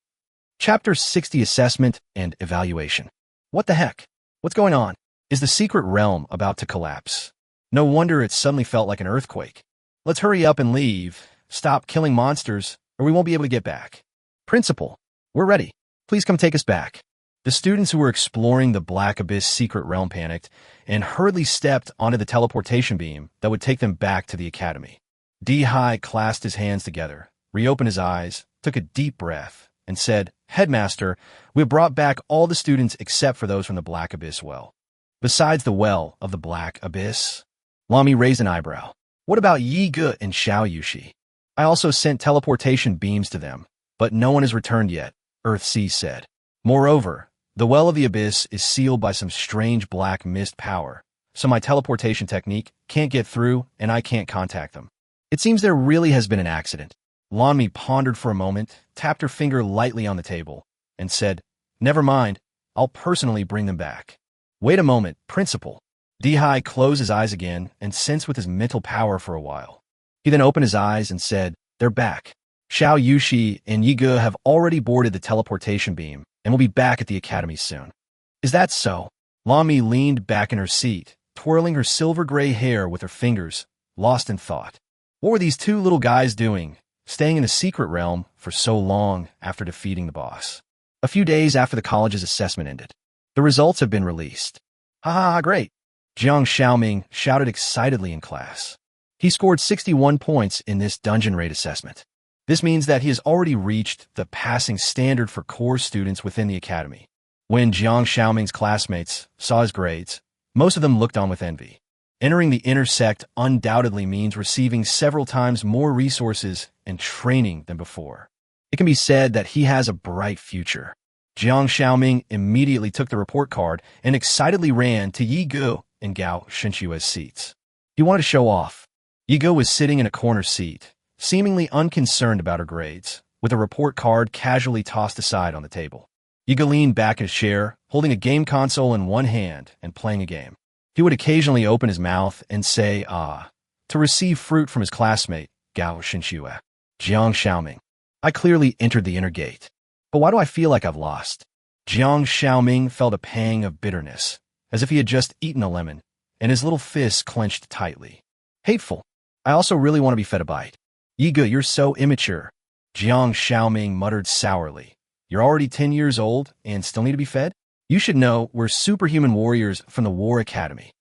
Chapter 60 Assessment and Evaluation. What the heck? What's going on? Is the secret realm about to collapse? No wonder it suddenly felt like an earthquake. Let's hurry up and leave. Stop killing monsters, or we won't be able to get back. Principal, we're ready. Please come take us back. The students who were exploring the Black Abyss secret realm panicked and hurriedly stepped onto the teleportation beam that would take them back to the academy. Dihai clasped his hands together, reopened his eyes, took a deep breath, and said, "Headmaster, we have brought back all the students except for those from the Black Abyss well." "Besides the well of the Black Abyss?" Lami raised an eyebrow. "What about Yi Ge and Xiao Yushi?" "I also sent teleportation beams to them, but no one has returned yet," Earthsea said. "Moreover, the well of the Abyss is sealed by some strange black mist power, so my teleportation technique can't get through and I can't contact them. It seems there really has been an accident." Lami pondered for a moment, tapped her finger lightly on the table, and said, "Never mind, I'll personally bring them back." "Wait a moment, Principal." Dihai closed his eyes again and sensed with his mental power for a while. He then opened his eyes and said, "They're back. Xiao Yushi and Yi Ge have already boarded the teleportation beam and will be back at the academy soon." "Is that so?" Lami leaned back in her seat, twirling her silver-gray hair with her fingers, lost in thought. What were these two little guys doing, staying in the secret realm for so long after defeating the boss? A few days after the college's assessment ended, the results have been released. "Ha ha ha, great!" Jiang Xiaoming shouted excitedly in class. He scored 61 points in this dungeon raid assessment. This means that he has already reached the passing standard for core students within the academy. When Jiang Xiaoming's classmates saw his grades, most of them looked on with envy. Entering the inner sect undoubtedly means receiving several times more resources and training than before. It can be said that he has a bright future. Jiang Xiaoming immediately took the report card and excitedly ran to Yi Ge and Gao Shenxue's seats. He wanted to show off. Yi Ge was sitting in a corner seat, seemingly unconcerned about her grades, with a report card casually tossed aside on the table. Yi Ge leaned back in his chair, holding a game console in one hand and playing a game. He would occasionally open his mouth and say, "Ah," to receive fruit from his classmate, Gao Shenxue. Jiang Xiaoming. "I clearly entered the inner gate. But why do I feel like I've lost?" Jiang Xiaoming felt a pang of bitterness, as if he had just eaten a lemon, and his little fists clenched tightly. "Hateful. I also really want to be fed a bite." "Yi Ge, you're so immature," Jiang Xiaoming muttered sourly. "You're already 10 years old and still need to be fed? You should know we're superhuman warriors from the War Academy."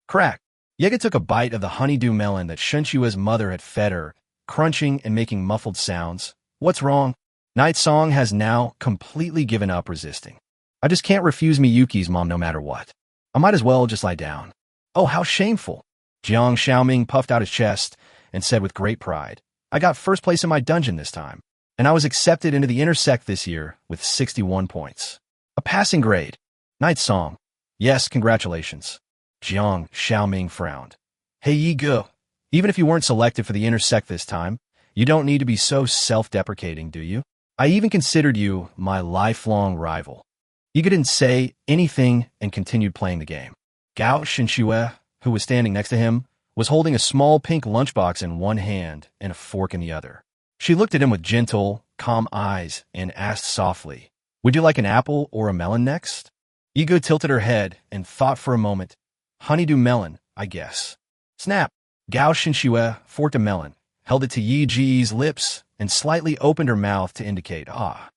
Crack! Yi Ge took a bite of the honeydew melon that Shenxue's mother had fed her, crunching and making muffled sounds. "What's wrong?" Night Song has now completely given up resisting. "I just can't refuse Miyuki's mom no matter what. I might as well just lie down." "Oh, how shameful." Jiang Xiaoming puffed out his chest and said with great pride, "I got first place in my dungeon this time, and I was accepted into the inner sect this year with 61 points. A passing grade." Night Song. "Yes, congratulations." Jiang Xiaoming frowned. "Hey, Yi Ge, even if you weren't selected for the inner sect this time, you don't need to be so self-deprecating, do you? I even considered you my lifelong rival." Yi Ge didn't say anything and continued playing the game. Gao Shenxue, who was standing next to him, was holding a small pink lunchbox in one hand and a fork in the other. She looked at him with gentle, calm eyes and asked softly, "Would you like an apple or a melon next?" Yi Ge tilted her head and thought for a moment. "Honeydew melon, I guess." Snap! Gao Shenxue forked a melon, held it to Yi Ge's lips, and slightly opened her mouth to indicate, "Ah."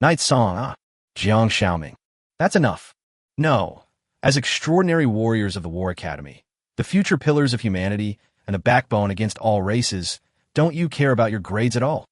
Night Song, "Ah." Jiang Xiaoming. "That's enough." "No. As extraordinary warriors of the War Academy, the future pillars of humanity and the backbone against all races, don't you care about your grades at all?"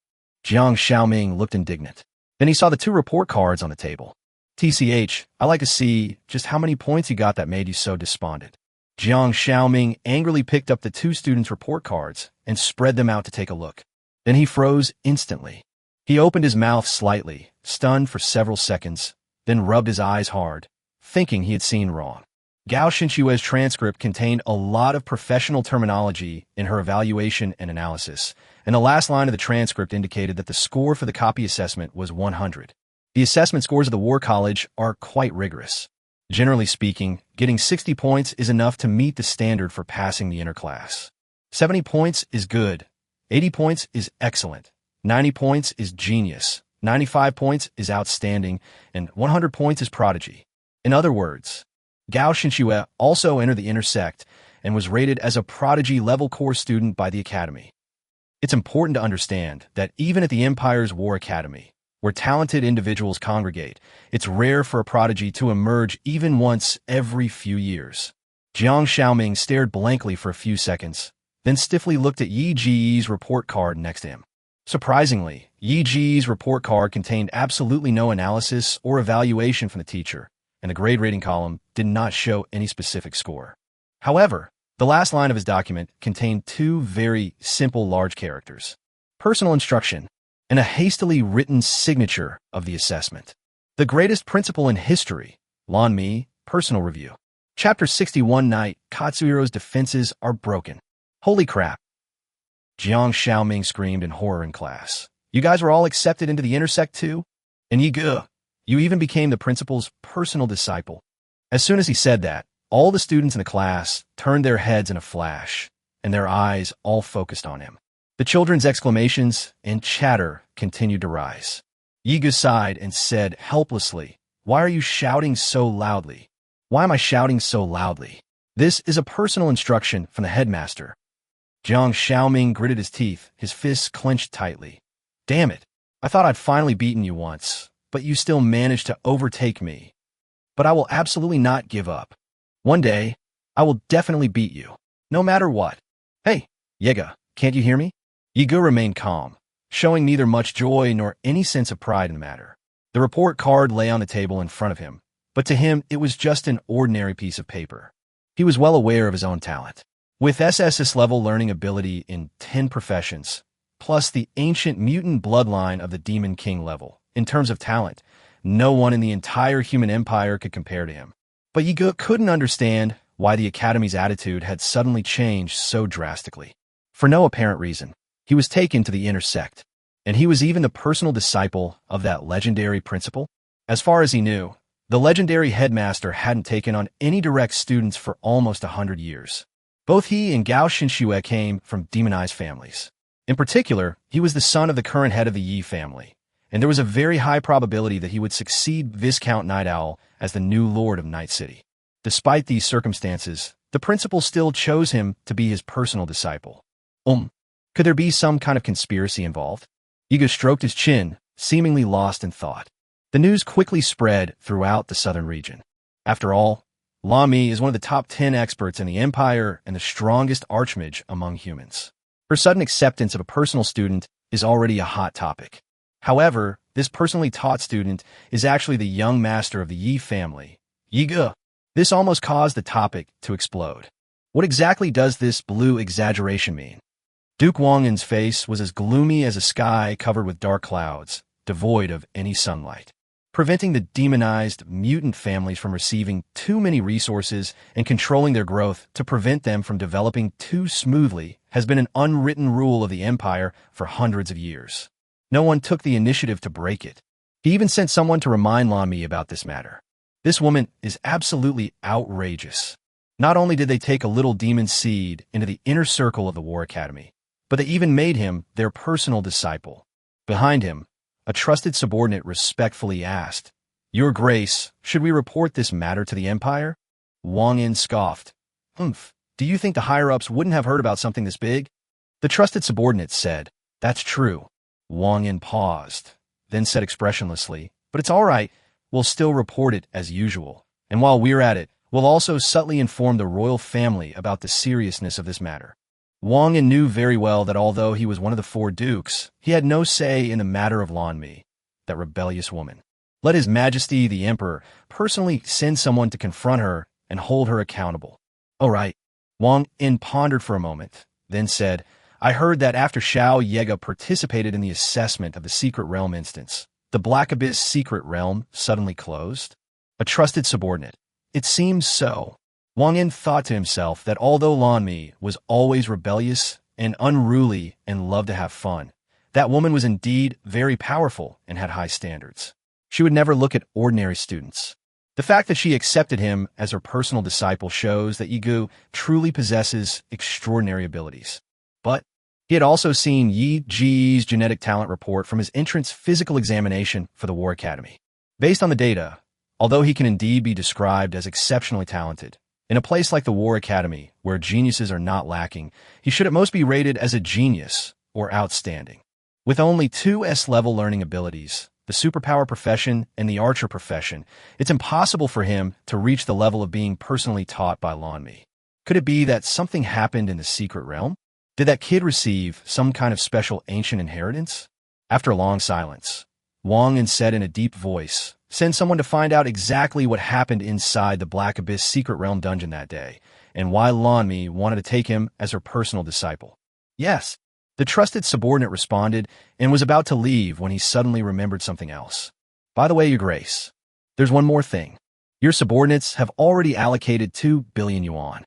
Jiang Xiaoming looked indignant. Then he saw the two report cards on the table. "TCH, I like to see just how many points you got that made you so despondent." Jiang Xiaoming angrily picked up the two students' report cards and spread them out to take a look. Then he froze instantly. He opened his mouth slightly, stunned for several seconds, then rubbed his eyes hard, thinking he had seen wrong. Gao Shenxue's transcript contained a lot of professional terminology in her evaluation and analysis, and the last line of the transcript indicated that the score for the copy assessment was 100. The assessment scores of the War College are quite rigorous. Generally speaking, getting 60 points is enough to meet the standard for passing the inner class. 70 points is good, 80 points is excellent, 90 points is genius, 95 points is outstanding, and 100 points is prodigy. In other words, Gao Shenxue also entered the inner sect and was rated as a prodigy-level core student by the Academy. It's important to understand that even at the Empire's War Academy, where talented individuals congregate, it's rare for a prodigy to emerge even once every few years. Jiang Xiaoming stared blankly for a few seconds, then stiffly looked at Yi Ji's report card next to him. Surprisingly, Yi Ji's report card contained absolutely no analysis or evaluation from the teacher, and the grade rating column did not show any specific score. However, the last line of his document contained two very simple large characters: personal instruction and a hastily written signature of the assessment. The greatest principle in history, Lan Mi, personal review. Chapter 61 Night, Katsuhiro's defenses are broken. Holy crap. Jiang Xiaoming screamed in horror in class. You guys were all accepted into the intersect too? And you even became the principal's personal disciple. As soon as he said that, all the students in the class turned their heads in a flash, and their eyes all focused on him. The children's exclamations and chatter continued to rise. Yigu sighed and said helplessly, "Why are you shouting so loudly? Why am I shouting so loudly? This is a personal instruction from the headmaster." Jiang Xiaoming gritted his teeth, his fists clenched tightly. "Damn it. I thought I'd finally beaten you once, but you still managed to overtake me. But I will absolutely not give up. One day, I will definitely beat you, no matter what. Hey, Yega, can't you hear me?" Yigu remained calm, showing neither much joy nor any sense of pride in the matter. The report card lay on the table in front of him, but to him it was just an ordinary piece of paper. He was well aware of his own talent. With SSS level learning ability in 10 professions, plus the ancient mutant bloodline of the Demon King level, in terms of talent, no one in the entire human empire could compare to him. But Yigu couldn't understand why the Academy's attitude had suddenly changed so drastically. For no apparent reason, he was taken to the intersect, and he was even the personal disciple of that legendary principal. As far as he knew, the legendary headmaster hadn't taken on any direct students for almost 100 years. Both he and Gao Xinxue came from demonized families. In particular, he was the son of the current head of the Yi family, and there was a very high probability that he would succeed Viscount Night Owl as the new lord of Night City. Despite these circumstances, the principal still chose him to be his personal disciple. Could there be some kind of conspiracy involved? Yigu stroked his chin, seemingly lost in thought. The news quickly spread throughout the southern region. After all, Lan Mi is one of the top 10 experts in the Empire and the strongest archmage among humans. Her sudden acceptance of a personal student is already a hot topic. However, this personally taught student is actually the young master of the Yi family, Yigu. This almost caused the topic to explode. What exactly does this blue exaggeration mean? Duke Wangen's face was as gloomy as a sky covered with dark clouds, devoid of any sunlight. Preventing the demonized mutant families from receiving too many resources and controlling their growth to prevent them from developing too smoothly has been an unwritten rule of the Empire for hundreds of years. No one took the initiative to break it. He even sent someone to remind Lan Mi about this matter. This woman is absolutely outrageous. Not only did they take a little demon seed into the inner circle of the War Academy, but they even made him their personal disciple. Behind him, a trusted subordinate respectfully asked, "Your Grace, should we report this matter to the Empire?" Wang Yin scoffed. Do you think the higher-ups wouldn't have heard about something this big?" The trusted subordinate said, "That's true." Wang Yin paused, then said expressionlessly, "But it's all right, we'll still report it as usual. And while we're at it, we'll also subtly inform the royal family about the seriousness of this matter." Wang Yin knew very well that although he was one of the 4 dukes, he had no say in the matter of Lan Mi, that rebellious woman. Let His Majesty the Emperor personally send someone to confront her and hold her accountable. "All right." Wang Yin pondered for a moment, then said, "I heard that after Xiao Yega participated in the assessment of the Secret Realm instance, the Black Abyss Secret Realm suddenly closed?" A trusted subordinate. "It seems so." Wang Yin thought to himself that although Lan Mi was always rebellious and unruly and loved to have fun, that woman was indeed very powerful and had high standards. She would never look at ordinary students. The fact that she accepted him as her personal disciple shows that Yigu truly possesses extraordinary abilities. But he had also seen Yi Ji's genetic talent report from his entrance physical examination for the War Academy. Based on the data, although he can indeed be described as exceptionally talented, in a place like the War Academy, where geniuses are not lacking, he should at most be rated as a genius or outstanding. With only 2 S-level learning abilities, the superpower profession and the archer profession, it's impossible for him to reach the level of being personally taught by Lan Mi. Could it be that something happened in the secret realm? Did that kid receive some kind of special ancient inheritance? After a long silence, Wang An said in a deep voice, "Send someone to find out exactly what happened inside the Black Abyss Secret Realm dungeon that day, and why Lanmi wanted to take him as her personal disciple." Yes, the trusted subordinate responded and was about to leave when he suddenly remembered something else. "By the way, Your Grace, there's one more thing. Your subordinates have already allocated 2 billion yuan.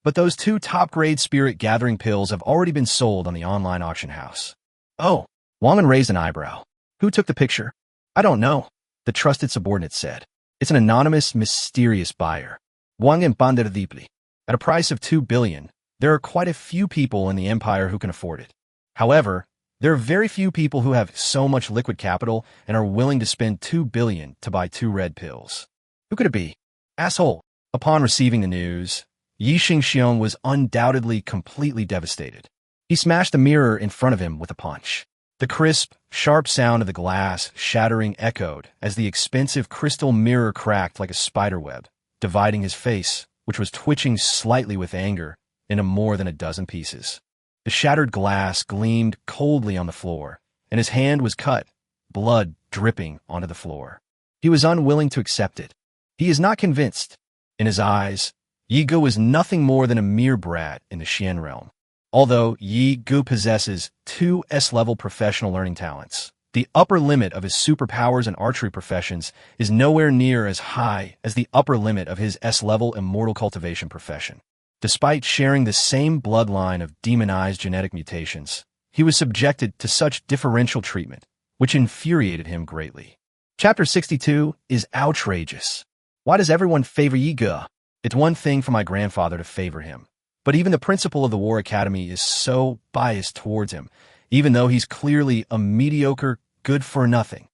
But those 2 top-grade spirit gathering pills have already been sold on the online auction house." "Oh." Wang An raised an eyebrow. "Who took the picture?" "I don't know," the trusted subordinate said. "It's an anonymous, mysterious buyer. Wang An banded deeply. At a price of 2 billion, there are quite a few people in the empire who can afford it. However, there are very few people who have so much liquid capital and are willing to spend 2 billion to buy 2 red pills. Who could it be? Asshole." Upon receiving the news, Yi Xingxiong was undoubtedly completely devastated. He smashed the mirror in front of him with a punch. The crisp, sharp sound of the glass shattering echoed as the expensive crystal mirror cracked like a spiderweb, dividing his face, which was twitching slightly with anger, into more than a dozen pieces. The shattered glass gleamed coldly on the floor, and his hand was cut, blood dripping onto the floor. He was unwilling to accept it. He is not convinced. In his eyes, Yi Gu is nothing more than a mere brat in the Xian realm. Although Yi Gu possesses 2 S-level professional learning talents, the upper limit of his superpowers and archery professions is nowhere near as high as the upper limit of his S-level immortal cultivation profession. Despite sharing the same bloodline of demonized genetic mutations, he was subjected to such differential treatment, which infuriated him greatly. Chapter 62 is outrageous. Why does everyone favor Yi Gu? It's one thing for my grandfather to favor him, but even the principal of the War Academy is so biased towards him, even though he's clearly a mediocre, good-for-nothing.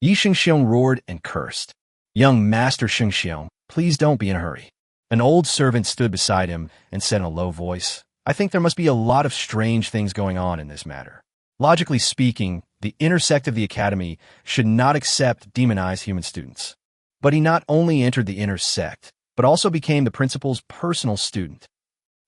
Yi Xingxiong roared and cursed. "Young Master Xingxiong, please don't be in a hurry." An old servant stood beside him and said in a low voice, "I think there must be a lot of strange things going on in this matter. Logically speaking, the inner sect of the Academy should not accept demonized human students." But he not only entered the inner sect, but also became the principal's personal student.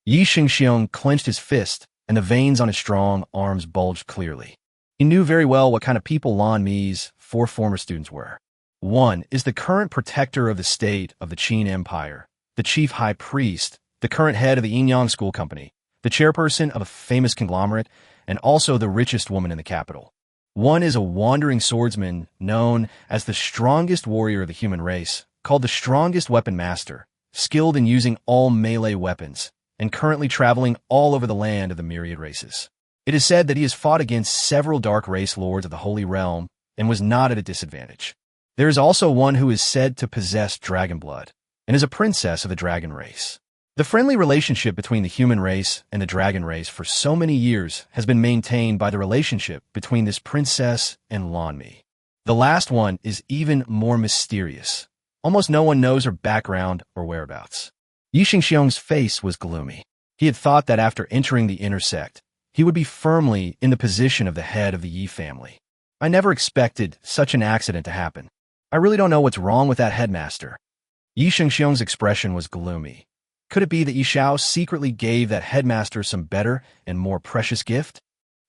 Yi Xingxiong clenched his fist, and the veins on his strong arms bulged clearly. He knew very well what kind of people Lan Mi's 4 former students were. One is the current protector of the state of the Qin Empire, the chief high priest, the current head of the Yinyang School Company, the chairperson of a famous conglomerate, and also the richest woman in the capital. One is a wandering swordsman known as the strongest warrior of the human race, called the strongest weapon master, skilled in using all melee weapons, and currently traveling all over the land of the myriad races. It is said that he has fought against several dark race lords of the Holy Realm and was not at a disadvantage. There is also one who is said to possess dragon blood, and is a princess of the dragon race. The friendly relationship between the human race and the dragon race for so many years has been maintained by the relationship between this princess and Lanmi. The last one is even more mysterious. Almost no one knows her background or whereabouts. Yi Xingxiong's face was gloomy. He had thought that after entering the inner sect, he would be firmly in the position of the head of the Yi family. "I never expected such an accident to happen. I really don't know what's wrong with that headmaster." Yi Xingxiong's expression was gloomy. Could it be that Yi Xiao secretly gave that headmaster some better and more precious gift?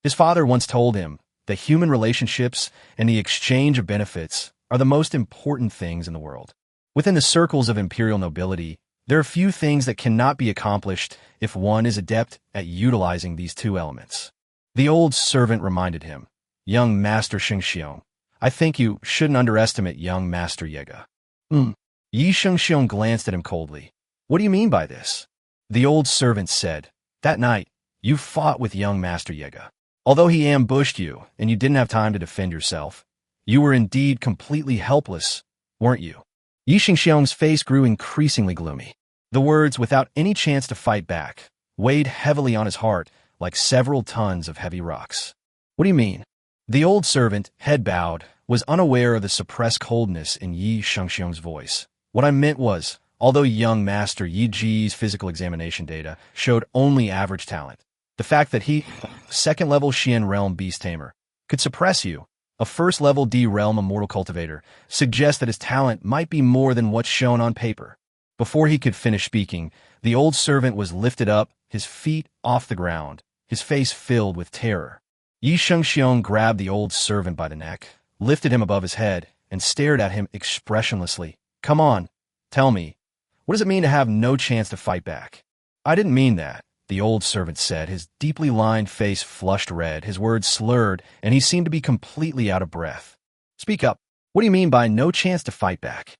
His father once told him that human relationships and the exchange of benefits are the most important things in the world. Within the circles of imperial nobility, there are few things that cannot be accomplished if one is adept at utilizing these 2 elements. The old servant reminded him, "Young Master Xingxiong, I think you shouldn't underestimate young Master Yega." Yi Xingxiong glanced at him coldly. "What do you mean by this?" The old servant said, "That night, you fought with young Master Yega. Although he ambushed you and you didn't have time to defend yourself, you were indeed completely helpless, weren't you?" Yi Xingxiong's face grew increasingly gloomy. The words, "without any chance to fight back," weighed heavily on his heart like several tons of heavy rocks. "What do you mean?" The old servant, head bowed, was unaware of the suppressed coldness in Yi Xingxiong's voice. "What I meant was, although young Master Yi Ji's physical examination data showed only average talent, the fact that he, 2nd-level Xian Realm Beast Tamer, could suppress you, a 1st-level D Realm Immortal Cultivator, suggests that his talent might be more than what's shown on paper." Before he could finish speaking, the old servant was lifted up, his feet off the ground, his face filled with terror. Yi Shengxiong grabbed the old servant by the neck, lifted him above his head, and stared at him expressionlessly. Come on, tell me, what does it mean to have no chance to fight back? I didn't mean that, the old servant said, his deeply lined face flushed red, his words slurred, and he seemed to be completely out of breath. Speak up. What do you mean by no chance to fight back?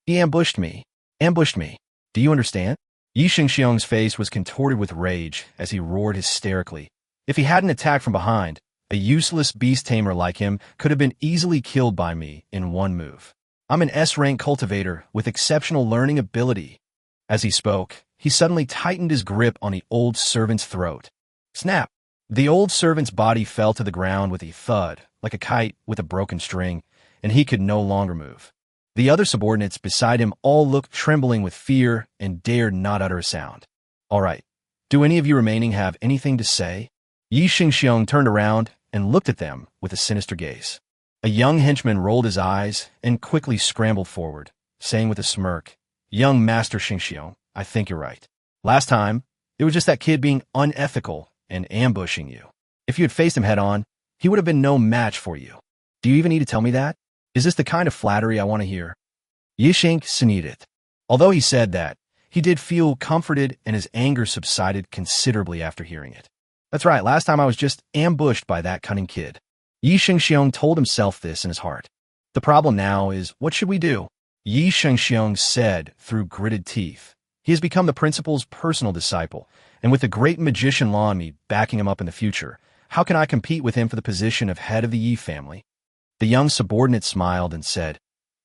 He ambushed me. Ambushed me. Do you understand? Yi Shengxiong's face was contorted with rage as he roared hysterically. If he hadn't attacked from behind, a useless beast tamer like him could have been easily killed by me in one move. I'm an S-rank cultivator with exceptional learning ability. As he spoke, he suddenly tightened his grip on the old servant's throat. Snap! The old servant's body fell to the ground with a thud, like a kite with a broken string, and he could no longer move. The other subordinates beside him all looked trembling with fear and dared not utter a sound. All right, do any of you remaining have anything to say? Yi Shengxiong turned around and looked at them with a sinister gaze. A young henchman rolled his eyes and quickly scrambled forward, saying with a smirk, Young Master Shengxiong, I think you're right. Last time, it was just that kid being unethical and ambushing you. If you had faced him head-on, he would have been no match for you. Do you even need to tell me that? Is this the kind of flattery I want to hear? Yi Sheng sneered. Although he said that, he did feel comforted and his anger subsided considerably after hearing it. That's right, last time I was just ambushed by that cunning kid. Yi Shengxiong told himself this in his heart. The problem now is, what should we do? Yi Shengxiong said through gritted teeth. He has become the principal's personal disciple, and with the great magician Lanmi backing him up in the future, how can I compete with him for the position of head of the Yi family? The young subordinate smiled and said,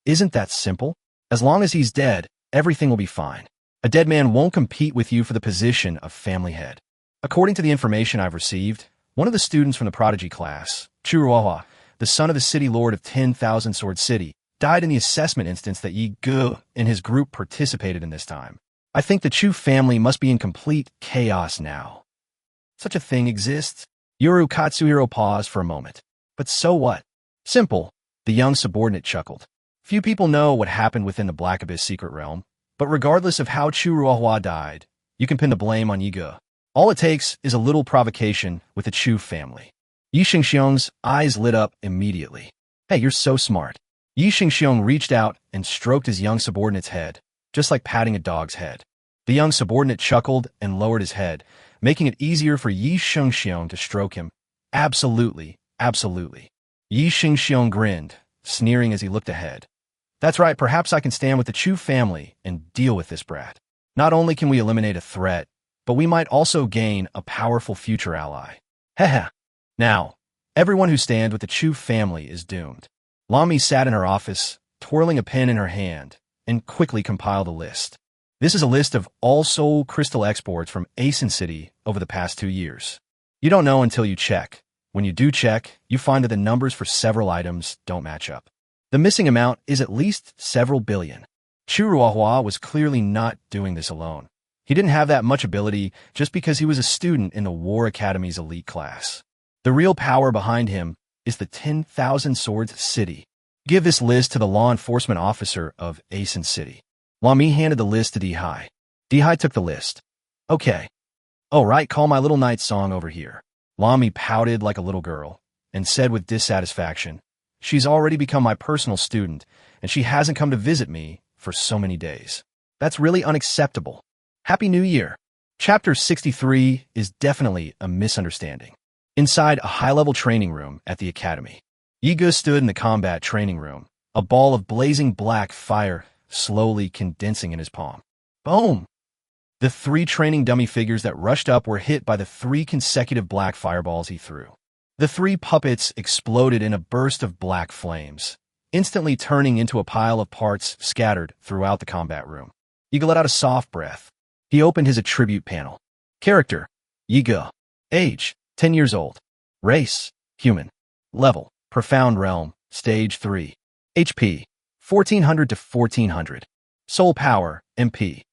Isn't that simple? As long as he's dead, everything will be fine. A dead man won't compete with you for the position of family head. According to the information I've received, one of the students from the prodigy class, Chu Ruohua, the son of the city lord of 10,000 Sword City, died in the assessment instance that Yi Ge and his group participated in this time. I think the Chu family must be in complete chaos now. Such a thing exists? Yuru Katsuhiro paused for a moment. But so what? Simple, the young subordinate chuckled. Few people know what happened within the Black Abyss secret realm, but regardless of how Chu Ruohua died, you can pin the blame on Yi Ge. All it takes is a little provocation with the Chu family. Yi Shengxiong's eyes lit up immediately. Hey, you're so smart. Yi Shengxiong reached out and stroked his young subordinate's head, just like patting a dog's head. The young subordinate chuckled and lowered his head, making it easier for Yi Shengxiong to stroke him. Absolutely, absolutely. Yi Shengxiong grinned, sneering as he looked ahead. That's right, perhaps I can stand with the Chu family and deal with this brat. Not only can we eliminate a threat, but we might also gain a powerful future ally. Heh. Now, everyone who stands with the Chu family is doomed. Lami sat in her office, twirling a pen in her hand, and quickly compiled a list. This is a list of all soul crystal exports from Asen City over the past 2 years. You don't know until you check. When you do check, you find that the numbers for several items don't match up. The missing amount is at least several billion. Chu Ruohua was clearly not doing this alone. He didn't have that much ability just because he was a student in the War Academy's elite class. The real power behind him is the 10,000 Swords City. Give this list to the law enforcement officer of Asen City. Lami handed the list to Dihai. Dihai took the list. Okay. Oh, right, call my little night song over here. Lami pouted like a little girl and said with dissatisfaction, She's already become my personal student, and she hasn't come to visit me for so many days. That's really unacceptable. Happy New Year. Chapter 63 is definitely a misunderstanding. Inside a high-level training room at the academy, Yi Ge stood in the combat training room, a ball of blazing black fire slowly condensing in his palm. Boom! The 3 training dummy figures that rushed up were hit by the 3 consecutive black fireballs he threw. The 3 puppets exploded in a burst of black flames, instantly turning into a pile of parts scattered throughout the combat room. Yi Ge let out a soft breath. He opened his attribute panel. Character, Yi Ge. Age, 10 years old. Race, human. Level, Profound Realm, Stage 3. HP, 1400 to 1400. Soul Power, MP,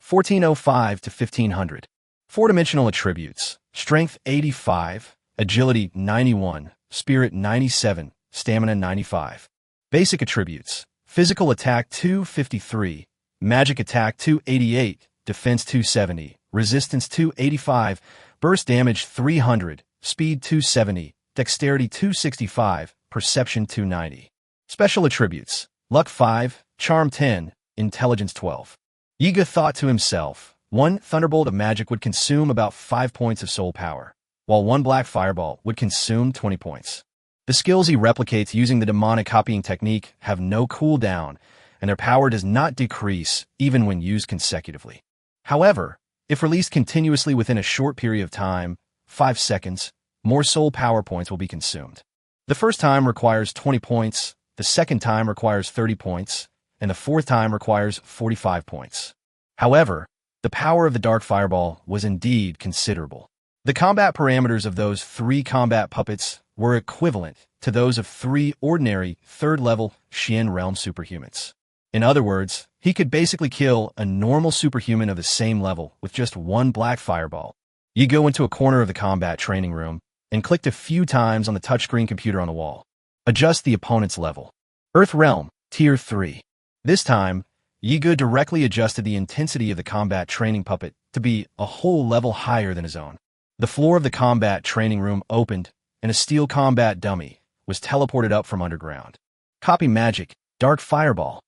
1405 to 1500. 4-dimensional attributes, Strength 85, Agility 91, Spirit 97, Stamina 95. Basic attributes, Physical Attack 253, Magic Attack 288, Defense 270, Resistance 285, Burst damage 300, speed 270, dexterity 265, perception 290. Special attributes: luck 5, charm 10, intelligence 12. Yiga thought to himself, one thunderbolt of magic would consume about 5 points of soul power, while one black fireball would consume 20 points. The skills he replicates using the demonic copying technique have no cooldown, and their power does not decrease even when used consecutively. However, if released continuously within a short period of time, 5 seconds, more soul power points will be consumed. The first time requires 20 points, the second time requires 30 points, and the fourth time requires 45 points. However, the power of the Dark Fireball was indeed considerable. The combat parameters of those 3 combat puppets were equivalent to those of 3 ordinary 3rd-level Xian Realm superhumans. In other words, he could basically kill a normal superhuman of the same level with just one black fireball. You go into a corner of the combat training room and clicked a few times on the touchscreen computer on the wall. Adjust the opponent's level. Earth Realm, Tier 3. This time, Yiga directly adjusted the intensity of the combat training puppet to be a whole level higher than his own. The floor of the combat training room opened, and a steel combat dummy was teleported up from underground. Copy magic, Dark Fireball.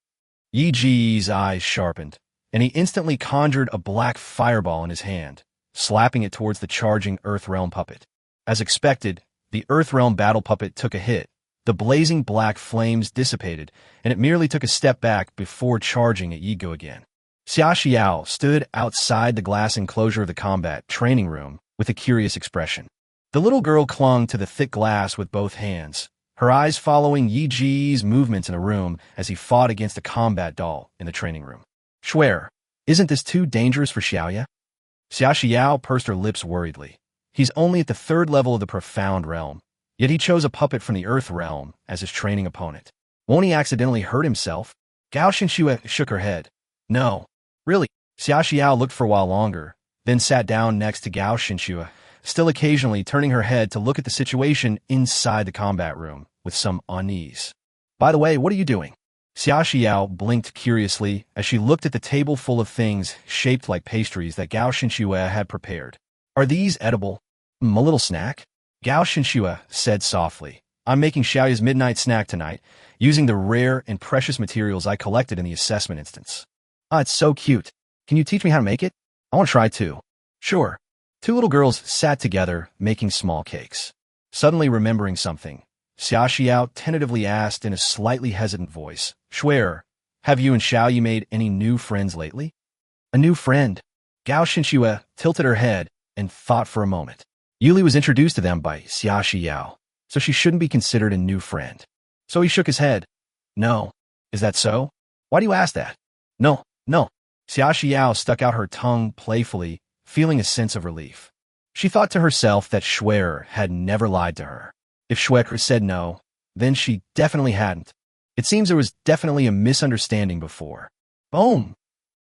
Yi Ji's eyes sharpened, and he instantly conjured a black fireball in his hand, slapping it towards the charging Earth Realm puppet. As expected, the Earth Realm battle puppet took a hit. The blazing black flames dissipated, and it merely took a step back before charging at Yigo again. Xia Xiao stood outside the glass enclosure of the combat training room with a curious expression. The little girl clung to the thick glass with both hands, her eyes following Yi Ji's movements in the room as he fought against a combat doll in the training room. Schwer, isn't this too dangerous for Xiaoya? Xia Xiao pursed her lips worriedly. He's only at the 3rd level of the Profound Realm, yet he chose a puppet from the Earth Realm as his training opponent. Won't he accidentally hurt himself? Gao Xinxue shook her head. No. Really? Xia Xiao looked for a while longer, then sat down next to Gao Xinxue, still occasionally turning her head to look at the situation inside the combat room with some unease. By the way, what are you doing? Xia Xiao blinked curiously as she looked at the table full of things shaped like pastries that Gao Xinxue had prepared. Are these edible? A little snack? Gao Xinxue said softly. I'm making Xiaoya's midnight snack tonight, using the rare and precious materials I collected in the assessment instance. Ah, it's so cute. Can you teach me how to make it? I want to try too. Sure. 2 little girls sat together, making small cakes. Suddenly remembering something, Xia Xiao tentatively asked in a slightly hesitant voice, Schwer, have you and Xiaoyi made any new friends lately? A new friend? Gao Xinxue tilted her head and thought for a moment. Yuli was introduced to them by Xia Xiao, so she shouldn't be considered a new friend. So he shook his head. No. Is that so? Why do you ask that? No. Xia Xiao stuck out her tongue playfully, feeling a sense of relief. She thought to herself that Schwer had never lied to her. If Schwer said no, then she definitely hadn't. It seems there was definitely a misunderstanding before. Boom!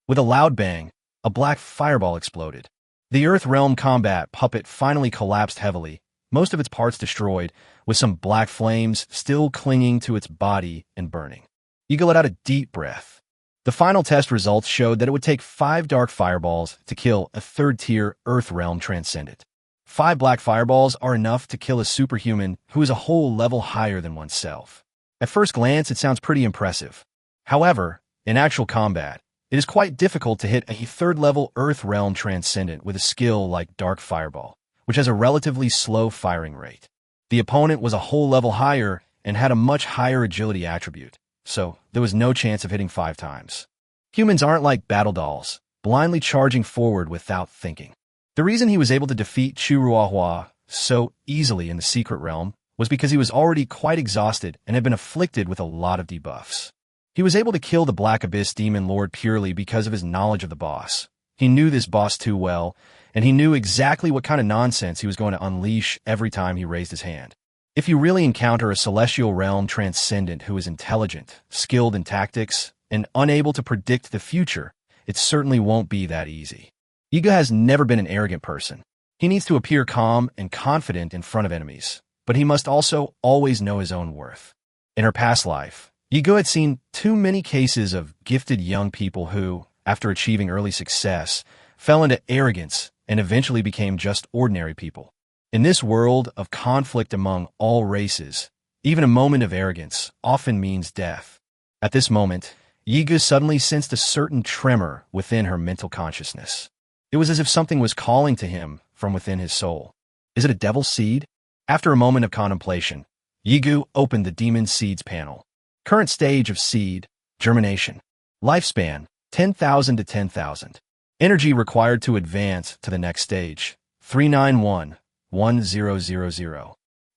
With a loud bang, a black fireball exploded. The Earth Realm combat puppet finally collapsed heavily, most of its parts destroyed, with some black flames still clinging to its body and burning. Yiga let out a deep breath. The final test results showed that it would take 5 dark fireballs to kill a 3rd-tier Earth Realm Transcendent. 5 black fireballs are enough to kill a superhuman who is a whole level higher than oneself. At first glance, it sounds pretty impressive. However, in actual combat, it is quite difficult to hit a 3rd-level Earth Realm Transcendent with a skill like Dark Fireball, which has a relatively slow firing rate. The opponent was a whole level higher and had a much higher agility attribute, so there was no chance of hitting 5 times. Humans aren't like battle dolls, blindly charging forward without thinking. The reason he was able to defeat Chu Ruohua so easily in the Secret Realm was because he was already quite exhausted and had been afflicted with a lot of debuffs. He was able to kill the Black Abyss Demon Lord purely because of his knowledge of the boss. He knew this boss too well, and he knew exactly what kind of nonsense he was going to unleash every time he raised his hand. If you really encounter a Celestial Realm Transcendent who is intelligent, skilled in tactics, and unable to predict the future, it certainly won't be that easy. Yiga has never been an arrogant person. He needs to appear calm and confident in front of enemies, but he must also always know his own worth. In her past life, Yiga had seen too many cases of gifted young people who, after achieving early success, fell into arrogance and eventually became just ordinary people. In this world of conflict among all races, even a moment of arrogance often means death. At this moment, Yiga suddenly sensed a certain tremor within her mental consciousness. It was as if something was calling to him from within his soul. Is it a devil's seed? After a moment of contemplation, Yigu opened the demon seeds panel. Current stage of seed, germination. Lifespan, 10,000 to 10,000. Energy required to advance to the next stage, 391-1000.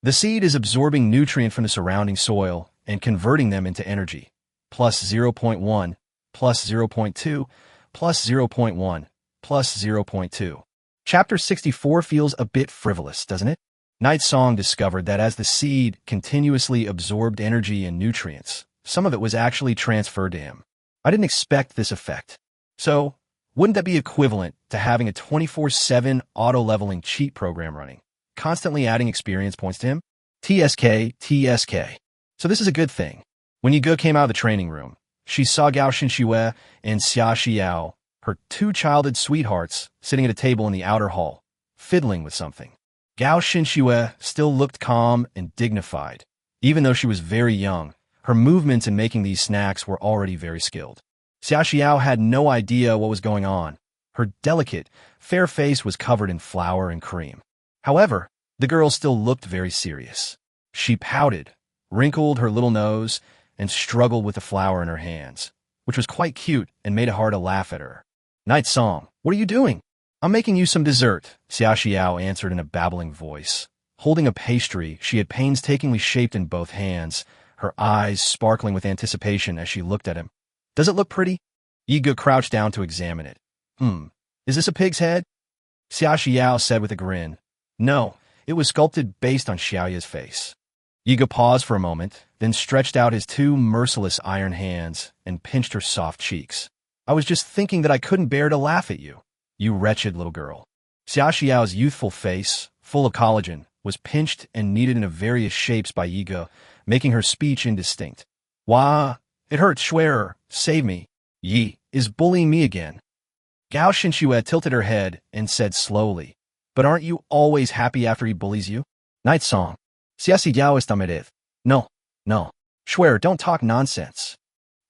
The seed is absorbing nutrient from the surrounding soil and converting them into energy, plus 0.1, plus 0.2, plus 0.1, plus 0.2. Chapter 64 feels a bit frivolous, doesn't it? Night Song discovered that as the seed continuously absorbed energy and nutrients, some of it was actually transferred to him. I didn't expect this effect. So, wouldn't that be equivalent to having a 24/7 auto-leveling cheat program running, constantly adding experience points to him? TSK, TSK. So this is a good thing. When Yiga came out of the training room, she saw Gao Xinxue and Xia Xiao, her two childhood sweethearts, sitting at a table in the outer hall, fiddling with something. Gao Xinxue still looked calm and dignified. Even though she was very young, her movements in making these snacks were already very skilled. Xia Xiao had no idea what was going on. Her delicate, fair face was covered in flour and cream. However, the girl still looked very serious. She pouted, wrinkled her little nose, and struggled with the flour in her hands, which was quite cute and made it hard to laugh at her. Night Song, what are you doing? I'm making you some dessert, Xia Xiao answered in a babbling voice. Holding a pastry she had painstakingly shaped in both hands, her eyes sparkling with anticipation as she looked at him. Does it look pretty? Yiga crouched down to examine it. Is this a pig's head? Xia Xiao said with a grin. No, it was sculpted based on Xiaoya's face. Yiga paused for a moment, then stretched out his two merciless iron hands and pinched her soft cheeks. I was just thinking that I couldn't bear to laugh at you, you wretched little girl. Xia Xiao's youthful face, full of collagen, was pinched and kneaded into various shapes by Yiga, making her speech indistinct. Wah, it hurts, Schwerer, save me. Yi is bullying me again. Gao Xinxue tilted her head and said slowly, but aren't you always happy after he bullies you? Night Song. Si Gao está mered. No. Schwerer, don't talk nonsense.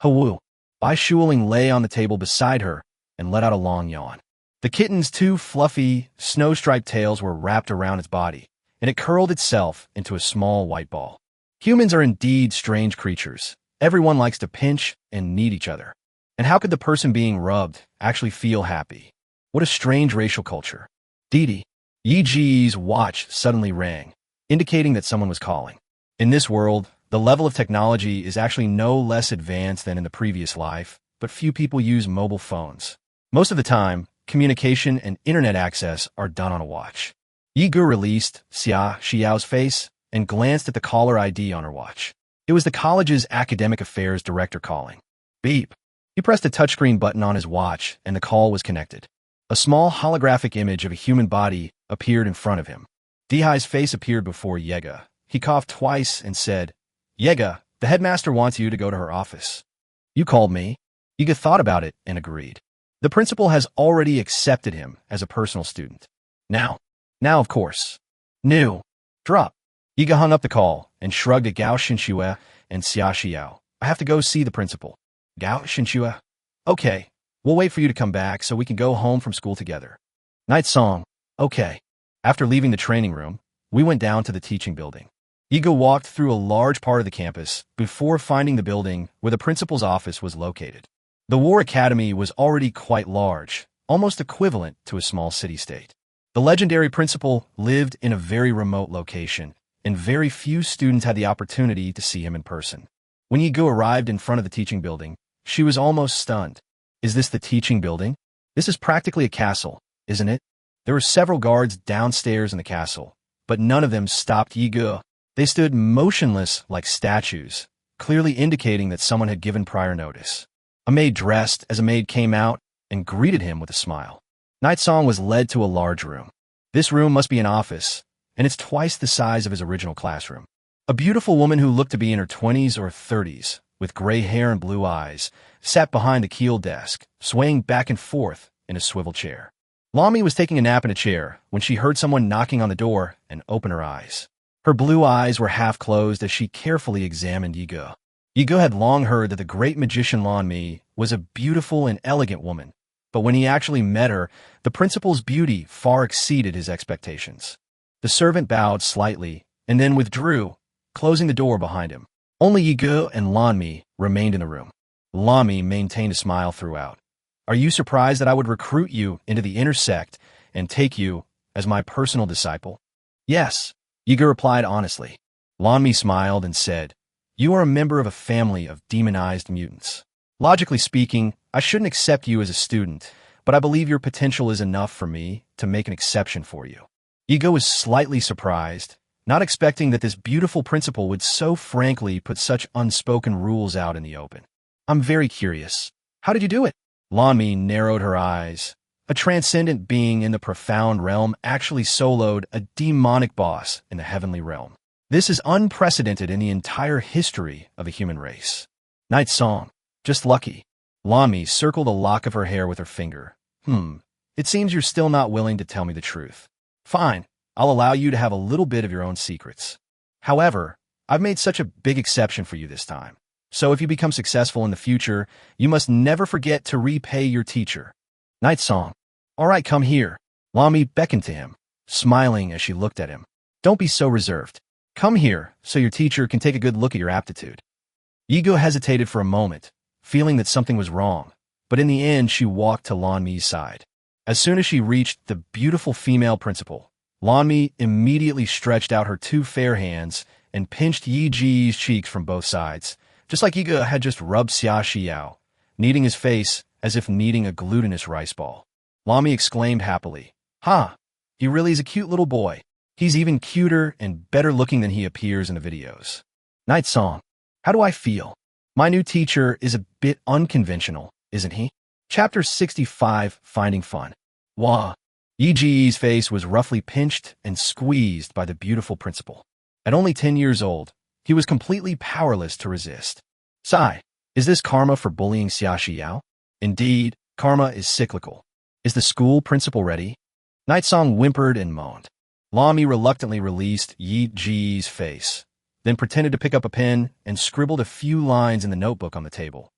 Hawu. Bai Shuling lay on the table beside her and let out a long yawn. The kitten's two fluffy, snow-striped tails were wrapped around its body, and it curled itself into a small white ball. Humans are indeed strange creatures. Everyone likes to pinch and knead each other. And how could the person being rubbed actually feel happy? What a strange racial culture. Didi. Yi Ji's watch suddenly rang, indicating that someone was calling. In this world, the level of technology is actually no less advanced than in the previous life, but few people use mobile phones. Most of the time, communication and internet access are done on a watch. Yigu released Xia Xiao's face and glanced at the caller ID on her watch. It was the college's academic affairs director calling. Beep. He pressed a touchscreen button on his watch, and the call was connected. A small holographic image of a human body appeared in front of him. Dihai's face appeared before Yega. He coughed twice and said, Yega, the headmaster wants you to go to her office. You called me. Yega thought about it and agreed. The principal has already accepted him as a personal student. Now, of course. New. Drop. Yega hung up the call and shrugged at Gao Xinxue and Xia Xiao. I have to go see the principal. Gao Xinxue. Okay, we'll wait for you to come back so we can go home from school together. Night Song. Okay. After leaving the training room, we went down to the teaching building. Yiga walked through a large part of the campus before finding the building where the principal's office was located. The War Academy was already quite large, almost equivalent to a small city-state. The legendary principal lived in a very remote location, and very few students had the opportunity to see him in person. When Yiga arrived in front of the teaching building, she was almost stunned. Is this the teaching building? This is practically a castle, isn't it? There were several guards downstairs in the castle, but none of them stopped Yiga. They stood motionless like statues, clearly indicating that someone had given prior notice. A maid dressed as a maid came out and greeted him with a smile. Night Song was led to a large room. This room must be an office, and it's twice the size of his original classroom. A beautiful woman who looked to be in her 20s or 30s, with gray hair and blue eyes, sat behind the keel desk, swaying back and forth in a swivel chair. Lami was taking a nap in a chair when she heard someone knocking on the door and opened her eyes. Her blue eyes were half closed as she carefully examined Yigo. Yigo had long heard that the great magician Lanmi was a beautiful and elegant woman, but when he actually met her, the principal's beauty far exceeded his expectations. The servant bowed slightly and then withdrew, closing the door behind him. Only Yigo and Lanmi remained in the room. Lanmi maintained a smile throughout. Are you surprised that I would recruit you into the inner sect and take you as my personal disciple? Yes, Yigo replied honestly. Lanmi smiled and said, you are a member of a family of demonized mutants. Logically speaking, I shouldn't accept you as a student, but I believe your potential is enough for me to make an exception for you. Yigo was slightly surprised, not expecting that this beautiful principal would so frankly put such unspoken rules out in the open. I'm very curious. How did you do it? Lanmi narrowed her eyes. A transcendent being in the profound realm actually soloed a demonic boss in the heavenly realm. This is unprecedented in the entire history of the human race. Night song. Just lucky. Lanmi circled a lock of her hair with her finger. It seems you're still not willing to tell me the truth. Fine, I'll allow you to have a little bit of your own secrets. However, I've made such a big exception for you this time. So if you become successful in the future, you must never forget to repay your teacher. Night song. All right, come here. Lanmi beckoned to him, smiling as she looked at him. Don't be so reserved. Come here so your teacher can take a good look at your aptitude. Yigo hesitated for a moment, feeling that something was wrong, but in the end she walked to Lanmi's side. As soon as she reached the beautiful female principal, Lanmi immediately stretched out her two fair hands and pinched Yi Ji's cheeks from both sides, just like Yigo had just rubbed Xia Xiao, kneading his face as if kneading a glutinous rice ball. Lanmi exclaimed happily, he really is a cute little boy. He's even cuter and better looking than he appears in the videos. Night song. How do I feel? My new teacher is a bit unconventional, isn't he? Chapter 65, Finding Fun. Wah. Yi Ji's face was roughly pinched and squeezed by the beautiful principal. At only 10 years old, he was completely powerless to resist. Sigh. Is this karma for bullying Xia Xiao? Indeed, karma is cyclical. Is the school principal ready? Night song whimpered and moaned. Lanmi reluctantly released Yi Ji's face, then pretended to pick up a pen and scribbled a few lines in the notebook on the table.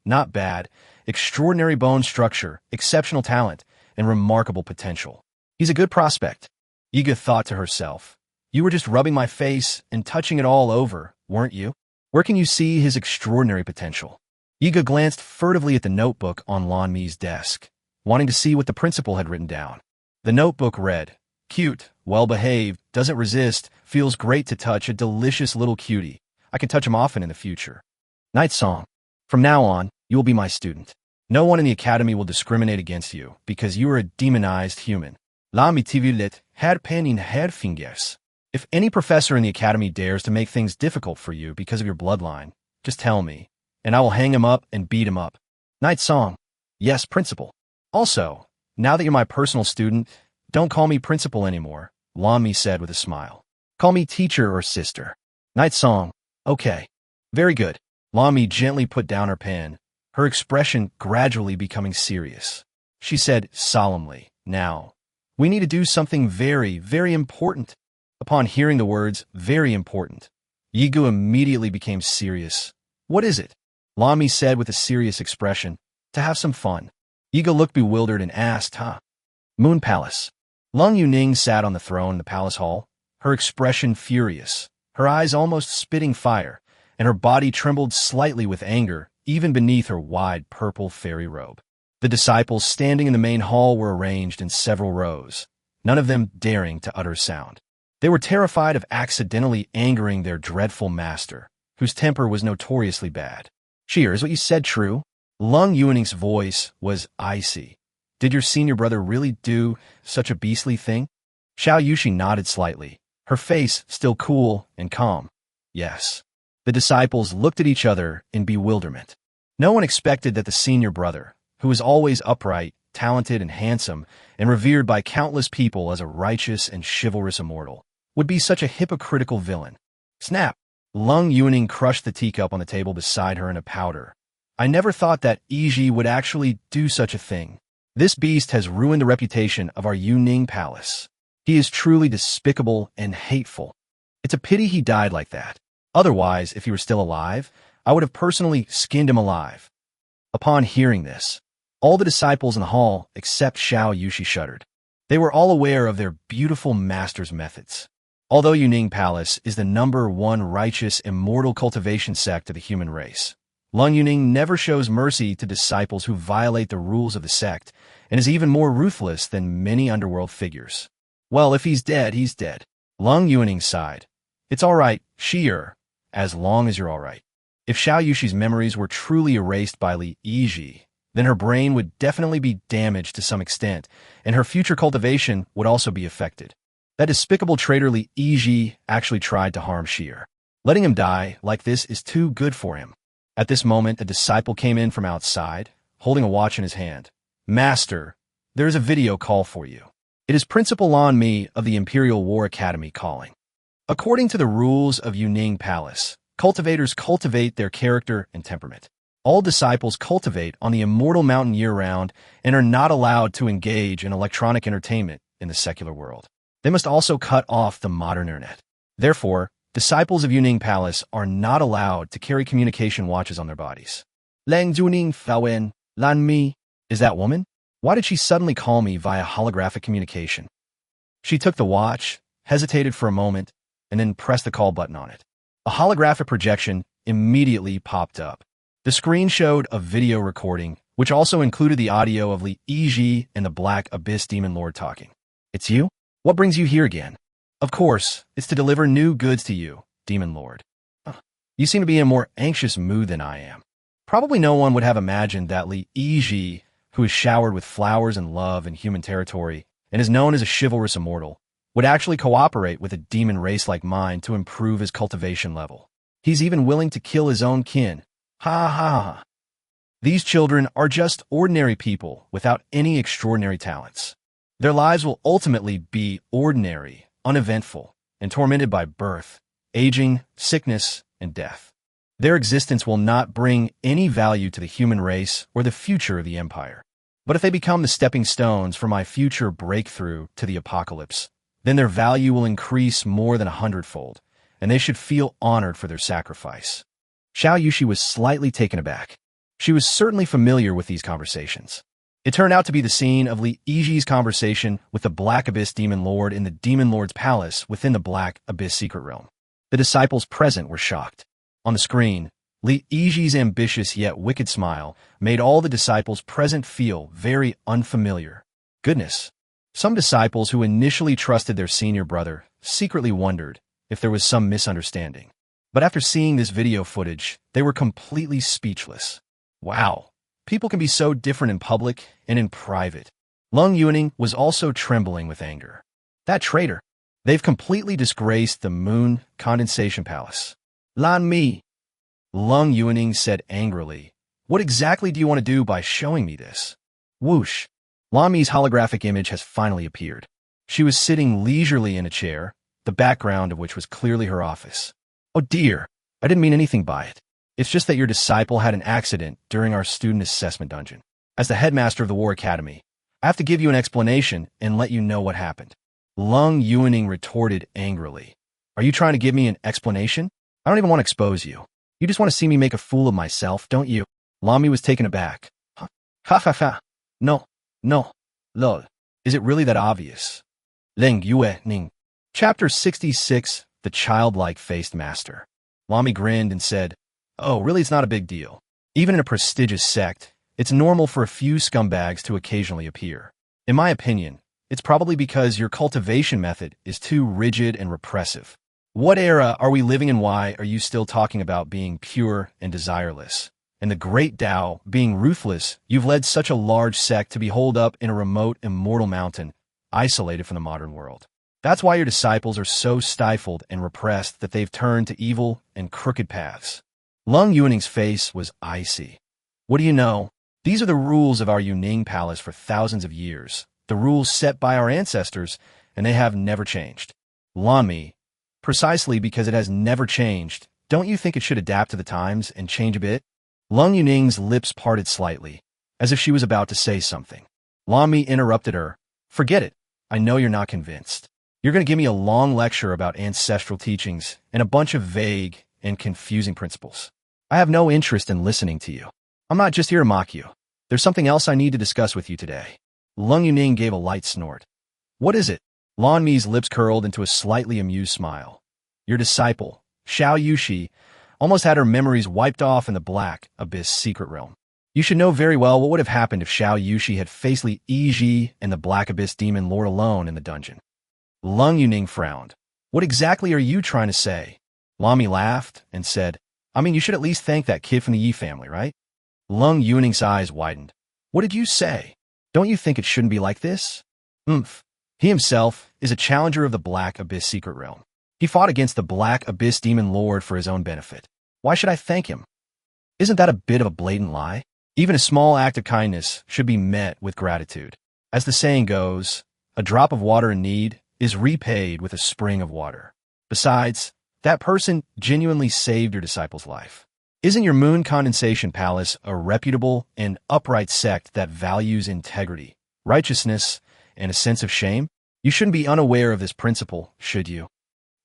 Not bad. Extraordinary bone structure, exceptional talent, and remarkable potential. He's a good prospect. Yigo thought to herself. You were just rubbing my face and touching it all over, weren't you? Where can you see his extraordinary potential? Yigo glanced furtively at the notebook on Lanmi's desk, wanting to see what the principal had written down. The notebook read, cute, well-behaved, doesn't resist, feels great to touch, a delicious little cutie. I can touch him often in the future. Night song. From now on, you will be my student. No one in the academy will discriminate against you because you are a demonized human. Lanmi tivilet had pen in her fingers. If any professor in the academy dares to make things difficult for you because of your bloodline, just tell me, and I will hang him up and beat him up. Night song. Yes, principal. Also, now that you're my personal student, don't call me principal anymore, Lanmi said with a smile. Call me teacher or sister. Night song. Okay. Very good. Lanmi gently put down her pen, her expression gradually becoming serious. She said solemnly, now, we need to do something very, very important. Upon hearing the words, very important, Yigo immediately became serious. What is it? Lanmi said with a serious expression. To have some fun. Yigo looked bewildered and asked, Moon Palace. Lung Yuning sat on the throne in the palace hall, her expression furious, her eyes almost spitting fire, and her body trembled slightly with anger, even beneath her wide purple fairy robe. The disciples standing in the main hall were arranged in several rows, none of them daring to utter sound. They were terrified of accidentally angering their dreadful master, whose temper was notoriously bad. Cheer, is what you said true? Lung Yuning's voice was icy. Did your senior brother really do such a beastly thing? Xiao Yushi nodded slightly, her face still cool and calm. Yes. The disciples looked at each other in bewilderment. No one expected that the senior brother, who was always upright, talented, and handsome, and revered by countless people as a righteous and chivalrous immortal, would be such a hypocritical villain. Snap! Lung Yuning crushed the teacup on the table beside her in a powder. I never thought that Iji would actually do such a thing. This beast has ruined the reputation of our Yuning Palace. He is truly despicable and hateful. It's a pity he died like that. Otherwise, if he were still alive, I would have personally skinned him alive. Upon hearing this, all the disciples in the hall except Xiao Yushi shuddered. They were all aware of their beautiful master's methods. Although Yuning Palace is the #1 righteous immortal cultivation sect of the human race, Lung Yuning never shows mercy to disciples who violate the rules of the sect and is even more ruthless than many underworld figures. Well, if he's dead, he's dead. Lung Yuning sighed. It's all right, Shi'er, as long as you're all right. If Xiao Yushi's memories were truly erased by Li Yizhi, then her brain would definitely be damaged to some extent, and her future cultivation would also be affected. That despicable traitor Li Yizhi actually tried to harm Shi'er. Letting him die like this is too good for him. At this moment, a disciple came in from outside, holding a watch in his hand. Master, there is a video call for you. It is Principal Lan Mi of the Imperial War Academy calling. According to the rules of Yuning Palace, cultivators cultivate their character and temperament. All disciples cultivate on the immortal mountain year-round and are not allowed to engage in electronic entertainment in the secular world. They must also cut off the modern internet. Therefore, disciples of Yuning Palace are not allowed to carry communication watches on their bodies. Lang Juning Fawen, Lan Mi, is that woman? Why did she suddenly call me via holographic communication? She took the watch, hesitated for a moment, and then pressed the call button on it. A holographic projection immediately popped up. The screen showed a video recording, which also included the audio of Li Yizhi and the Black Abyss Demon Lord talking. It's you? What brings you here again? Of course, it's to deliver new goods to you, Demon Lord. You seem to be in a more anxious mood than I am. Probably no one would have imagined that Li Yizhi, who is showered with flowers and love in human territory and is known as a chivalrous immortal, would actually cooperate with a demon race like mine to improve his cultivation level. He's even willing to kill his own kin. Ha ha ha. These children are just ordinary people without any extraordinary talents. Their lives will ultimately be ordinary, uneventful, and tormented by birth, aging, sickness, and death. Their existence will not bring any value to the human race or the future of the Empire. But if they become the stepping stones for my future breakthrough to the apocalypse, then their value will increase more than 100-fold, and they should feel honored for their sacrifice. Xiao Yushi was slightly taken aback. She was certainly familiar with these conversations. It turned out to be the scene of Li Yizhi's conversation with the Black Abyss Demon Lord in the Demon Lord's palace within the Black Abyss Secret Realm. The disciples present were shocked. On the screen, Li Yizhi's ambitious yet wicked smile made all the disciples present feel very unfamiliar. Goodness. Some disciples who initially trusted their senior brother secretly wondered if there was some misunderstanding. But after seeing this video footage, they were completely speechless. Wow. People can be so different in public and in private. Lung Yuning was also trembling with anger. That traitor. They've completely disgraced the Moon Condensation Palace. Lan Mi. Lung Yuning said angrily, what exactly do you want to do by showing me this? Whoosh. Lan Mi's holographic image has finally appeared. She was sitting leisurely in a chair, the background of which was clearly her office. Oh dear, I didn't mean anything by it. It's just that your disciple had an accident during our student assessment dungeon. As the headmaster of the War Academy, I have to give you an explanation and let you know what happened. Lung Yuning retorted angrily. Are you trying to give me an explanation? I don't even want to expose you. You just want to see me make a fool of myself, don't you? Lan Mi was taken aback. Ha ha ha. No. Lol. Is it really that obvious? Ling Yue Ning. Chapter 66, The Childlike-Faced Master. Lan Mi grinned and said, oh, really, it's not a big deal. Even in a prestigious sect, it's normal for a few scumbags to occasionally appear. In my opinion, it's probably because your cultivation method is too rigid and repressive. What era are we living in? Why are you still talking about being pure and desireless? And the great Tao, being ruthless, you've led such a large sect to be holed up in a remote, immortal mountain, isolated from the modern world. That's why your disciples are so stifled and repressed that they've turned to evil and crooked paths. Lung Yuning's face was icy. What do you know? These are the rules of our Yuning Palace for thousands of years, the rules set by our ancestors, and they have never changed. Lan Mi, precisely because it has never changed, don't you think it should adapt to the times and change a bit? Lung Yuning's lips parted slightly, as if she was about to say something. Lan Mi interrupted her. Forget it. I know you're not convinced. You're going to give me a long lecture about ancestral teachings and a bunch of vague and confusing principles. I have no interest in listening to you. I'm not just here to mock you. There's something else I need to discuss with you today. Lung Yuning gave a light snort. What is it? Lan Mi's lips curled into a slightly amused smile. Your disciple, Xiao Yushi, almost had her memories wiped off in the Black Abyss secret realm. You should know very well what would have happened if Xiao Yushi had faced Li Yizhi and the Black Abyss demon lord alone in the dungeon. Lung Yuning frowned. What exactly are you trying to say? Lan Mi laughed and said, I mean, you should at least thank that kid from the Yi family, right? Lung Yuning's eyes widened. What did you say? Don't you think it shouldn't be like this? He himself is a challenger of the Black Abyss secret realm. He fought against the Black Abyss demon lord for his own benefit. Why should I thank him? Isn't that a bit of a blatant lie? Even a small act of kindness should be met with gratitude. As the saying goes, a drop of water in need is repaid with a spring of water. Besides, that person genuinely saved your disciple's life. Isn't your moon condensation palace a reputable and upright sect that values integrity, righteousness, and a sense of shame? You shouldn't be unaware of this principle, should you?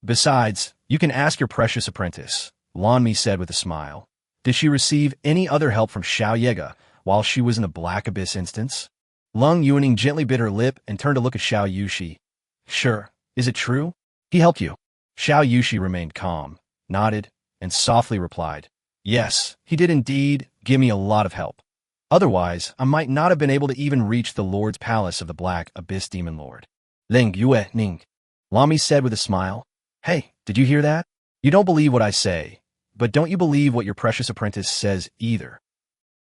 Besides, you can ask your precious apprentice, Lan Mi said with a smile. Did she receive any other help from Xiao Yega while she was in the Black Abyss instance? Lung Yuning gently bit her lip and turned to look at Xiao Yushi. Sure. Is it true? He helped you. Xiao Yushi remained calm, nodded, and softly replied, Yes, he did indeed give me a lot of help. Otherwise, I might not have been able to even reach the Lord's palace of the Black Abyss Demon Lord. Ling Yue Ning, Lan Mi said with a smile. Hey, did you hear that? You don't believe what I say, but don't you believe what your precious apprentice says either?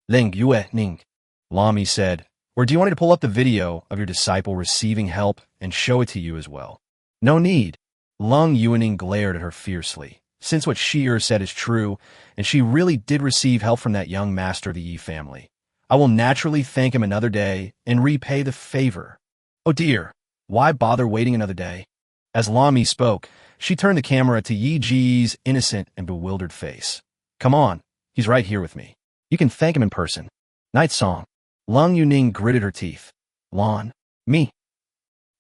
Ling Yue Ning, Lan Mi said, or do you want me to pull up the video of your disciple receiving help and show it to you as well? No need. Lung Yuning glared at her fiercely. Since what Shi said is true, and she really did receive help from that young master of the Yi family, I will naturally thank him another day and repay the favor. Oh dear, why bother waiting another day? As Lan Mi spoke, she turned the camera to Yi Ji's innocent and bewildered face. Come on, he's right here with me. You can thank him in person. Night song. Lung Yuning gritted her teeth. Lan Mi.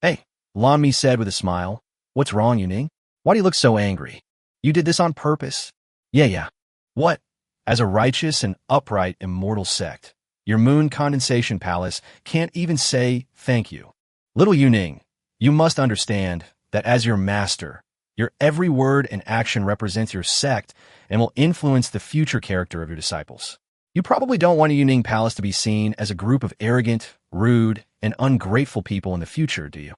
Hey, Lan Mi said with a smile. What's wrong, Yuning? Why do you look so angry? You did this on purpose? Yeah. What? As a righteous and upright immortal sect, your moon condensation palace can't even say thank you. Little Yuning, you must understand that as your master, your every word and action represents your sect and will influence the future character of your disciples. You probably don't want a Yuning palace to be seen as a group of arrogant, rude, and ungrateful people in the future, do you?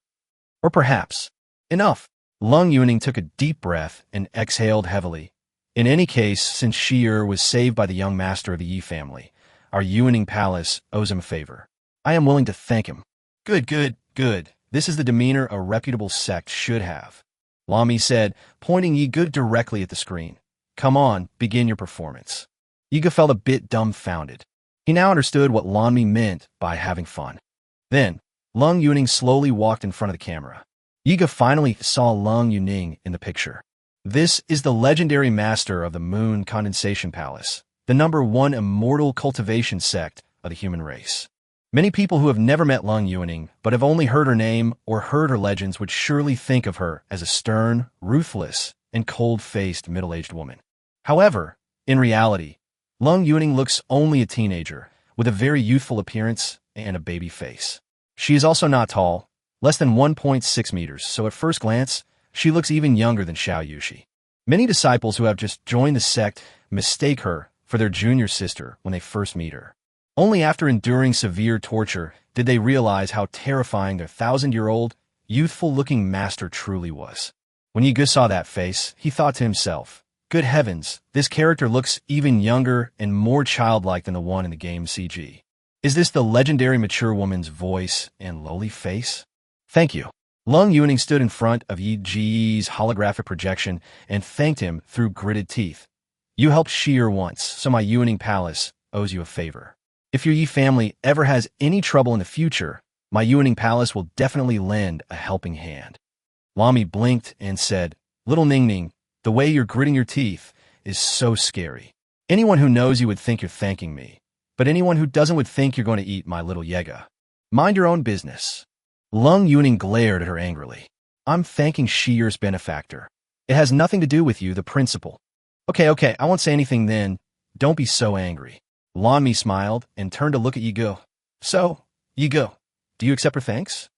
Or perhaps, enough. Lung Yuning took a deep breath and exhaled heavily. In any case, since Shi was saved by the young master of the Yi family, our Yuning palace owes him a favor. I am willing to thank him. Good. This is the demeanor a reputable sect should have. Lan Mi said, pointing Yiga directly at the screen. Come on, begin your performance. Yiga felt a bit dumbfounded. He now understood what Lan Mi meant by having fun. Then, Lung Yuning slowly walked in front of the camera. Yiga finally saw Lung Yuning in the picture. This is the legendary master of the Moon Condensation Palace, the #1 immortal cultivation sect of the human race. Many people who have never met Lung Yuning but have only heard her name or heard her legends would surely think of her as a stern, ruthless, and cold-faced middle-aged woman. However, in reality, Lung Yuning looks only a teenager with a very youthful appearance and a baby face. She is also not tall, less than 1.6 meters, so at first glance, she looks even younger than Xiao Yushi. Many disciples who have just joined the sect mistake her for their junior sister when they first meet her. Only after enduring severe torture did they realize how terrifying their 1,000-year-old, youthful-looking master truly was. When Yiga saw that face, he thought to himself, good heavens, this character looks even younger and more childlike than the one in the game CG. Is this the legendary mature woman's voice and lowly face? Thank you. Lung Yuning stood in front of Yi Ji's holographic projection and thanked him through gritted teeth. You helped Shi once, so my Yuning palace owes you a favor. If your Yi family ever has any trouble in the future, my Yuning palace will definitely lend a helping hand. Lan Mi blinked and said, Little Ning Ning, the way you're gritting your teeth is so scary. Anyone who knows you would think you're thanking me, but anyone who doesn't would think you're going to eat my little Yega. Mind your own business. Lung Yuning glared at her angrily. I'm thanking Shiyer's benefactor. It has nothing to do with you, the principal. Okay, I won't say anything then. Don't be so angry. Lan Mi smiled and turned to look at Yi Go. So, Yi Go, do you accept her thanks?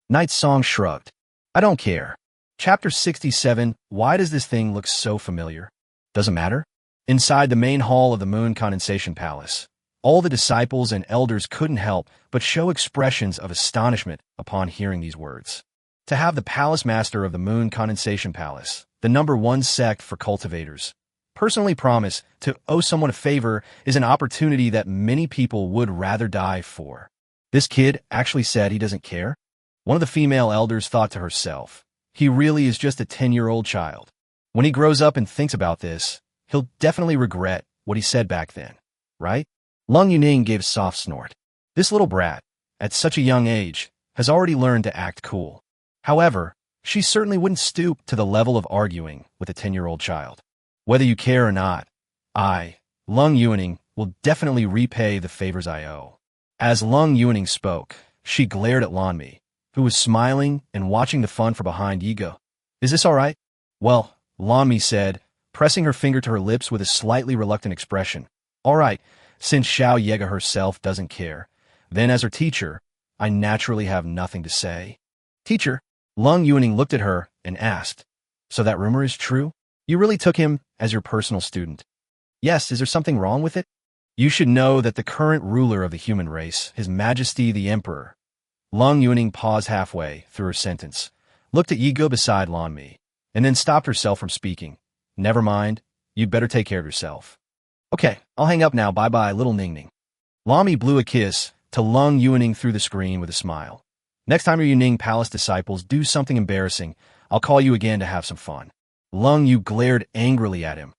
Night Song shrugged. I don't care. Chapter 67, why does this thing look so familiar? Doesn't matter. Inside the main hall of the Moon Condensation Palace, all the disciples and elders couldn't help but show expressions of astonishment upon hearing these words. To have the palace master of the Moon Condensation Palace, the #1 sect for cultivators, personally promise to owe someone a favor is an opportunity that many people would rather die for. This kid actually said he doesn't care? One of the female elders thought to herself, he really is just a 10-year-old child. When he grows up and thinks about this, he'll definitely regret what he said back then, right? Lung Yuning gave a soft snort. This little brat, at such a young age, has already learned to act cool. However, she certainly wouldn't stoop to the level of arguing with a 10-year-old child. Whether you care or not, I, Lung Yuning, will definitely repay the favors I owe. As Lung Yuning spoke, she glared at Lan Mi, who was smiling and watching the fun from behind Yi Go. Is this all right? Well, Lan Mi said, pressing her finger to her lips with a slightly reluctant expression. All right, since Xiao Yega herself doesn't care, then as her teacher, I naturally have nothing to say. Teacher, Lung Yuning looked at her and asked, so that rumor is true? You really took him as your personal student? Yes, is there something wrong with it? You should know that the current ruler of the human race, His Majesty the Emperor. Lung Yuning paused halfway through her sentence, looked at Yi Go beside Lan Mi, and then stopped herself from speaking. Never mind, you'd better take care of yourself. Okay, I'll hang up now, bye-bye, little Ning Ning. Lan Mi blew a kiss to Lung Yuning through the screen with a smile. Next time your Yuning Palace disciples do something embarrassing, I'll call you again to have some fun. Lung Yu glared angrily at him.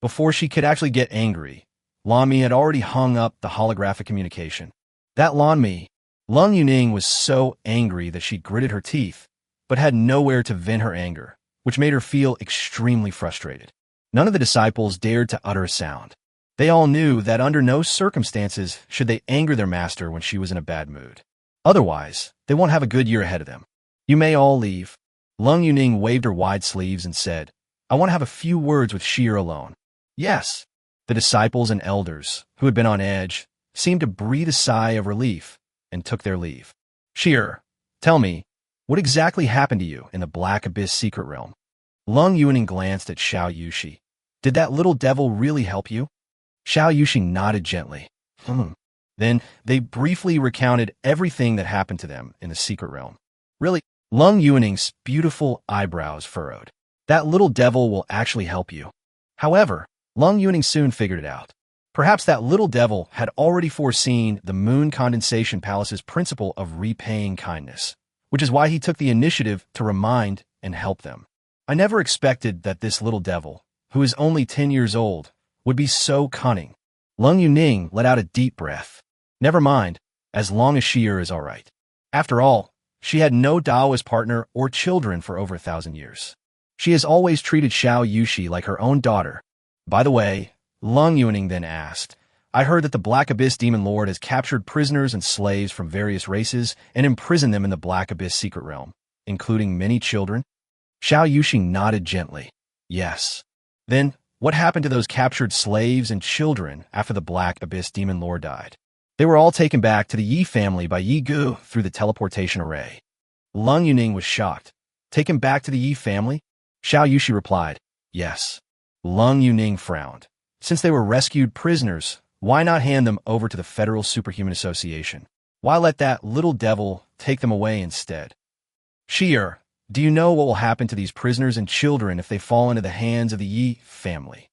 Before she could actually get angry, Lan Mi had already hung up the holographic communication. That Lan Mi, Lung Yuning was so angry that she gritted her teeth, but had nowhere to vent her anger, which made her feel extremely frustrated. None of the disciples dared to utter a sound. They all knew that under no circumstances should they anger their master when she was in a bad mood. Otherwise, they won't have a good year ahead of them. You may all leave. Lung Yuning waved her wide sleeves and said, I want to have a few words with Shier alone. Yes. The disciples and elders, who had been on edge, seemed to breathe a sigh of relief and took their leave. Shier, tell me, what exactly happened to you in the Black Abyss secret realm? Lung Yuning glanced at Xiao Yushi. Did that little devil really help you? Xiao Yushi nodded gently. Then they briefly recounted everything that happened to them in the secret realm. Really? Lung Yuning's beautiful eyebrows furrowed. That little devil will actually help you. However, Lung Yuning soon figured it out. Perhaps that little devil had already foreseen the Moon Condensation Palace's principle of repaying kindness, which is why he took the initiative to remind and help them. I never expected that this little devil, who is only 10 years old, would be so cunning. Lung Yuning let out a deep breath. Never mind, as long as Shier is all right. After all, she had no Daoist partner or children for over 1,000 years. She has always treated Xiao Yushi like her own daughter. By the way, Lung Yuning then asked, I heard that the Black Abyss Demon Lord has captured prisoners and slaves from various races and imprisoned them in the Black Abyss secret realm, including many children. Xiao Yushi nodded gently. Yes. Then, what happened to those captured slaves and children after the Black Abyss Demon Lord died? They were all taken back to the Yi family by Yi Gu through the teleportation array. Lung Yuning was shocked. Taken back to the Yi family? Xiao Yushi replied, yes. Lung Yuning frowned. Since they were rescued prisoners, why not hand them over to the Federal Superhuman Association? Why let that little devil take them away instead? Shier, do you know what will happen to these prisoners and children if they fall into the hands of the Yi family?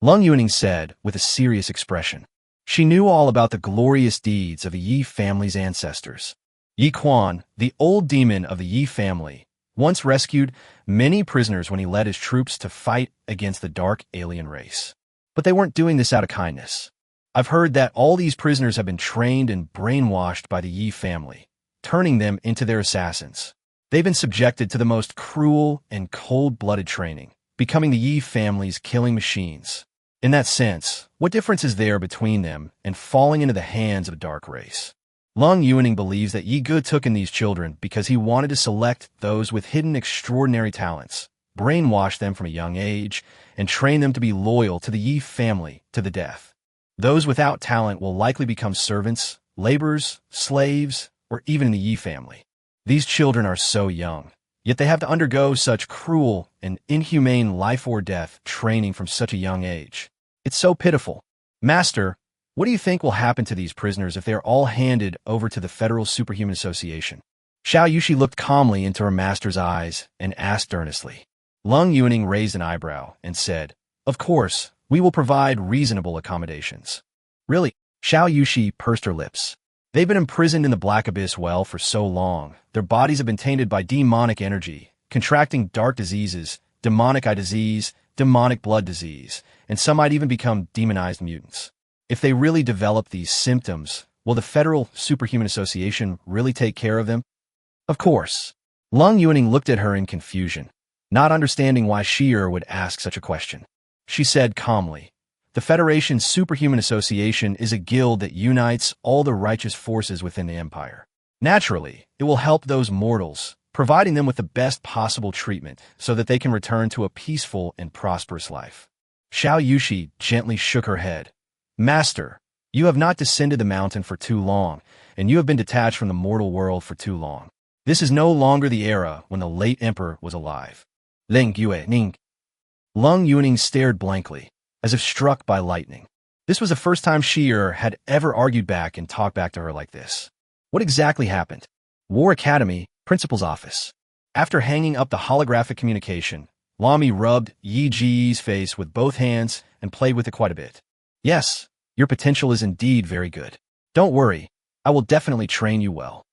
Lung Yuning said with a serious expression. She knew all about the glorious deeds of the Yi family's ancestors. Yi Quan, the old demon of the Yi family, once rescued many prisoners when he led his troops to fight against the dark alien race. But they weren't doing this out of kindness. I've heard that all these prisoners have been trained and brainwashed by the Yi family, turning them into their assassins. They've been subjected to the most cruel and cold-blooded training, becoming the Yi family's killing machines. In that sense, what difference is there between them and falling into the hands of a dark race? Lung Yuaning believes that Yi Ge took in these children because he wanted to select those with hidden extraordinary talents, brainwash them from a young age, and train them to be loyal to the Yi family to the death. Those without talent will likely become servants, laborers, slaves, or even in the Yi family. These children are so young, yet they have to undergo such cruel and inhumane life or death training from such a young age. It's so pitiful. Master, what do you think will happen to these prisoners if they are all handed over to the Federal Superhuman Association? Xiao Yushi looked calmly into her master's eyes and asked earnestly. Lung Yuaning raised an eyebrow and said, "Of course, we will provide reasonable accommodations." Really? Xiao Yushi pursed her lips. They've been imprisoned in the Black Abyss well for so long. Their bodies have been tainted by demonic energy, contracting dark diseases, demonic eye disease, demonic blood disease, and some might even become demonized mutants. If they really develop these symptoms, will the Federal Superhuman Association really take care of them? Of course. Lung Yuaning looked at her in confusion, not understanding why Shi'er would ask such a question. She said calmly, "The Federation Superhuman Association is a guild that unites all the righteous forces within the Empire. Naturally, it will help those mortals, providing them with the best possible treatment so that they can return to a peaceful and prosperous life." Xiao Yushi gently shook her head. "Master, you have not descended the mountain for too long, and you have been detached from the mortal world for too long. This is no longer the era when the late emperor was alive." Lung Yuaning stared blankly, as if struck by lightning. This was the first time Shi'er had ever argued back and talked back to her like this. What exactly happened? War Academy, Principal's office. After hanging up the holographic communication, Lami rubbed Yi Ji's face with both hands and played with it quite a bit. "Yes, your potential is indeed very good. Don't worry, I will definitely train you well."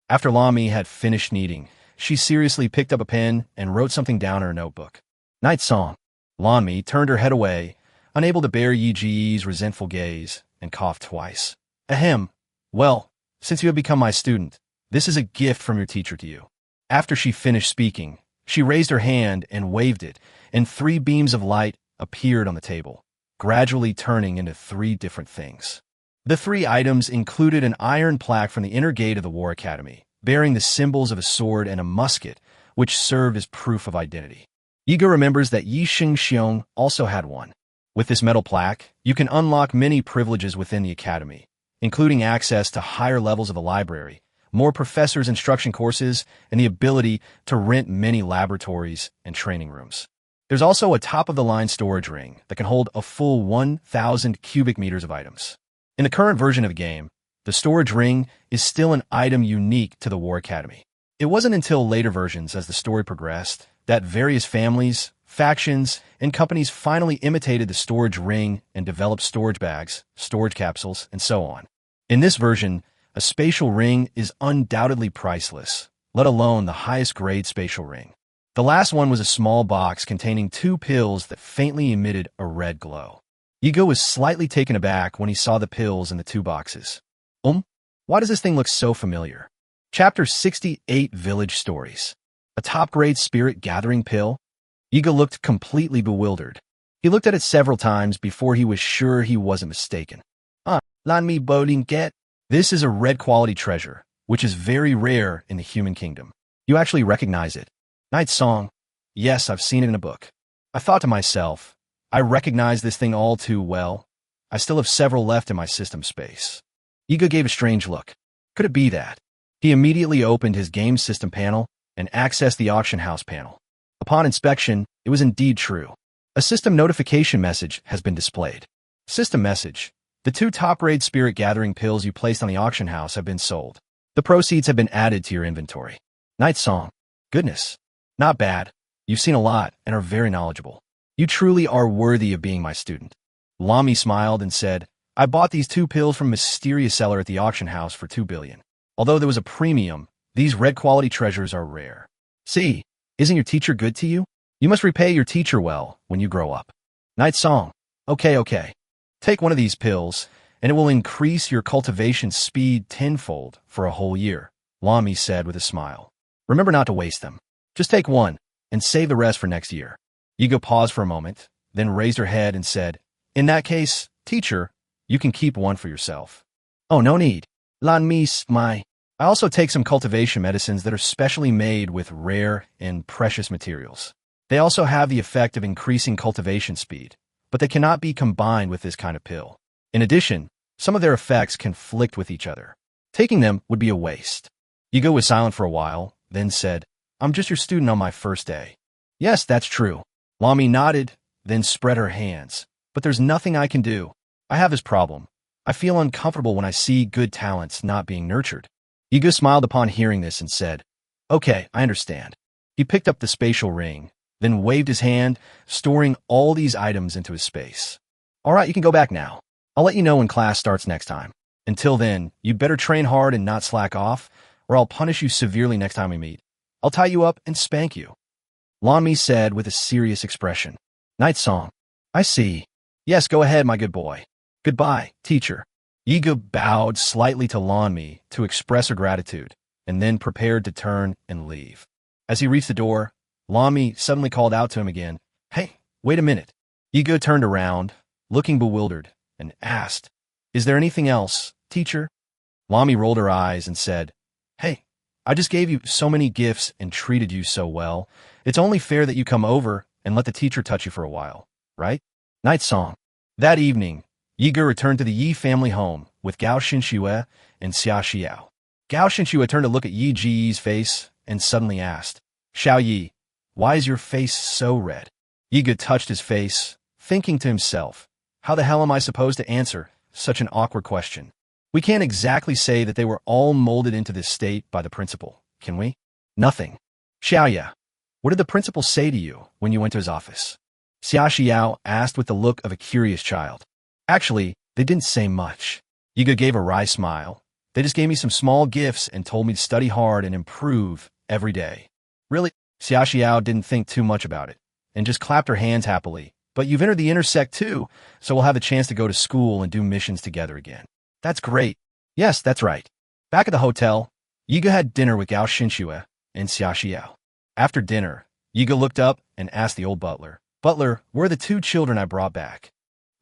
After Lami had finished kneading, she seriously picked up a pen and wrote something down in her notebook. "Night song." Lami turned her head away, unable to bear Yi Ji's resentful gaze, and coughed twice. "Ahem. Well, since you have become my student, this is a gift from your teacher to you." After she finished speaking, she raised her hand and waved it, and 3 beams of light appeared on the table, gradually turning into 3 different things. The 3 items included an iron plaque from the inner gate of the War Academy, bearing the symbols of a sword and a musket, which served as proof of identity. Yi Ge remembers that Yi Xingxiong also had one. With this metal plaque, you can unlock many privileges within the academy, including access to higher levels of the library, more professors' instruction courses, and the ability to rent many laboratories and training rooms. There's also a top-of-the-line storage ring that can hold a full 1,000 cubic meters of items. In the current version of the game, the storage ring is still an item unique to the War Academy. It wasn't until later versions, as the story progressed, that various families, factions, and companies finally imitated the storage ring and developed storage bags, storage capsules, and so on. In this version, a spatial ring is undoubtedly priceless, let alone the highest grade spatial ring. The last one was a small box containing 2 pills that faintly emitted a red glow. Yi Ge was slightly taken aback when he saw the pills in the 2 boxes. Why does this thing look so familiar? Chapter 68, Village Stories. A top-grade spirit gathering pill? Yi Ge looked completely bewildered. He looked at it several times before he was sure he wasn't mistaken. Lan mi boling get. This is a red quality treasure, which is very rare in the human kingdom. You actually recognize it. Night song. Yes, I've seen it in a book. I thought to myself, I recognize this thing all too well. I still have several left in my system space. Yi Ge gave a strange look. Could it be that? He immediately opened his game system panel and accessed the auction house panel. Upon inspection, it was indeed true. A system notification message has been displayed. System message. The 2 top-grade spirit gathering pills you placed on the auction house have been sold. The proceeds have been added to your inventory. Night song. Goodness. Not bad. You've seen a lot and are very knowledgeable. You truly are worthy of being my student. Lami smiled and said, I bought these 2 pills from a mysterious seller at the auction house for 2 billion. Although there was a premium, these red-quality treasures are rare. See, isn't your teacher good to you? You must repay your teacher well when you grow up. Night song. Okay. Take one of these pills, and it will increase your cultivation speed tenfold for a whole year, Lami said with a smile. Remember not to waste them. Just take one, and save the rest for next year. Yi Ge paused for a moment, then raised her head and said, In that case, teacher, you can keep one for yourself. Oh, no need. Lan mi my. I also take some cultivation medicines that are specially made with rare and precious materials. They also have the effect of increasing cultivation speed, but they cannot be combined with this kind of pill. In addition, some of their effects conflict with each other. Taking them would be a waste. Yigo was silent for a while, then said, I'm just your student on my first day. Yes, that's true. Lami nodded, then spread her hands. But there's nothing I can do. I have this problem. I feel uncomfortable when I see good talents not being nurtured. Yigo smiled upon hearing this and said, Okay, I understand. He picked up the spatial ring, then waved his hand, storing all these items into his space. All right, you can go back now. I'll let you know when class starts next time. Until then, you better train hard and not slack off, or I'll punish you severely next time we meet. I'll tie you up and spank you. Lanmi said with a serious expression. Night song. I see. Yes, go ahead, my good boy. Goodbye, teacher. Yiga bowed slightly to Lanmi to express her gratitude, and then prepared to turn and leave. As he reached the door, Lanmi suddenly called out to him again, Hey, wait a minute. Yiga turned around, looking bewildered, and asked, Is there anything else, teacher? Lanmi rolled her eyes and said, Hey, I just gave you so many gifts and treated you so well. It's only fair that you come over and let the teacher touch you for a while, right? Night song. That evening, Yiga returned to the Yi family home with Gao Xinxue and Xia Xiao. Gao Xinxue turned to look at Yi Ji's face and suddenly asked, Xiao Yi, why is your face so red? Yiga touched his face, thinking to himself, how the hell am I supposed to answer such an awkward question? We can't exactly say that they were all molded into this state by the principal, can we? Nothing. Xiaoya, what did the principal say to you when you went to his office? Xia Xiao asked with the look of a curious child. Actually, they didn't say much. Yiga gave a wry smile. They just gave me some small gifts and told me to study hard and improve every day. Really? Xia Xiao didn't think too much about it and just clapped her hands happily. But you've entered the intersect too, so we'll have a chance to go to school and do missions together again. That's great. Yes, that's right. Back at the hotel, Yiga had dinner with Gao Xinxue and Xia Xiao. After dinner, Yiga looked up and asked the old butler, Butler, where are the two children I brought back?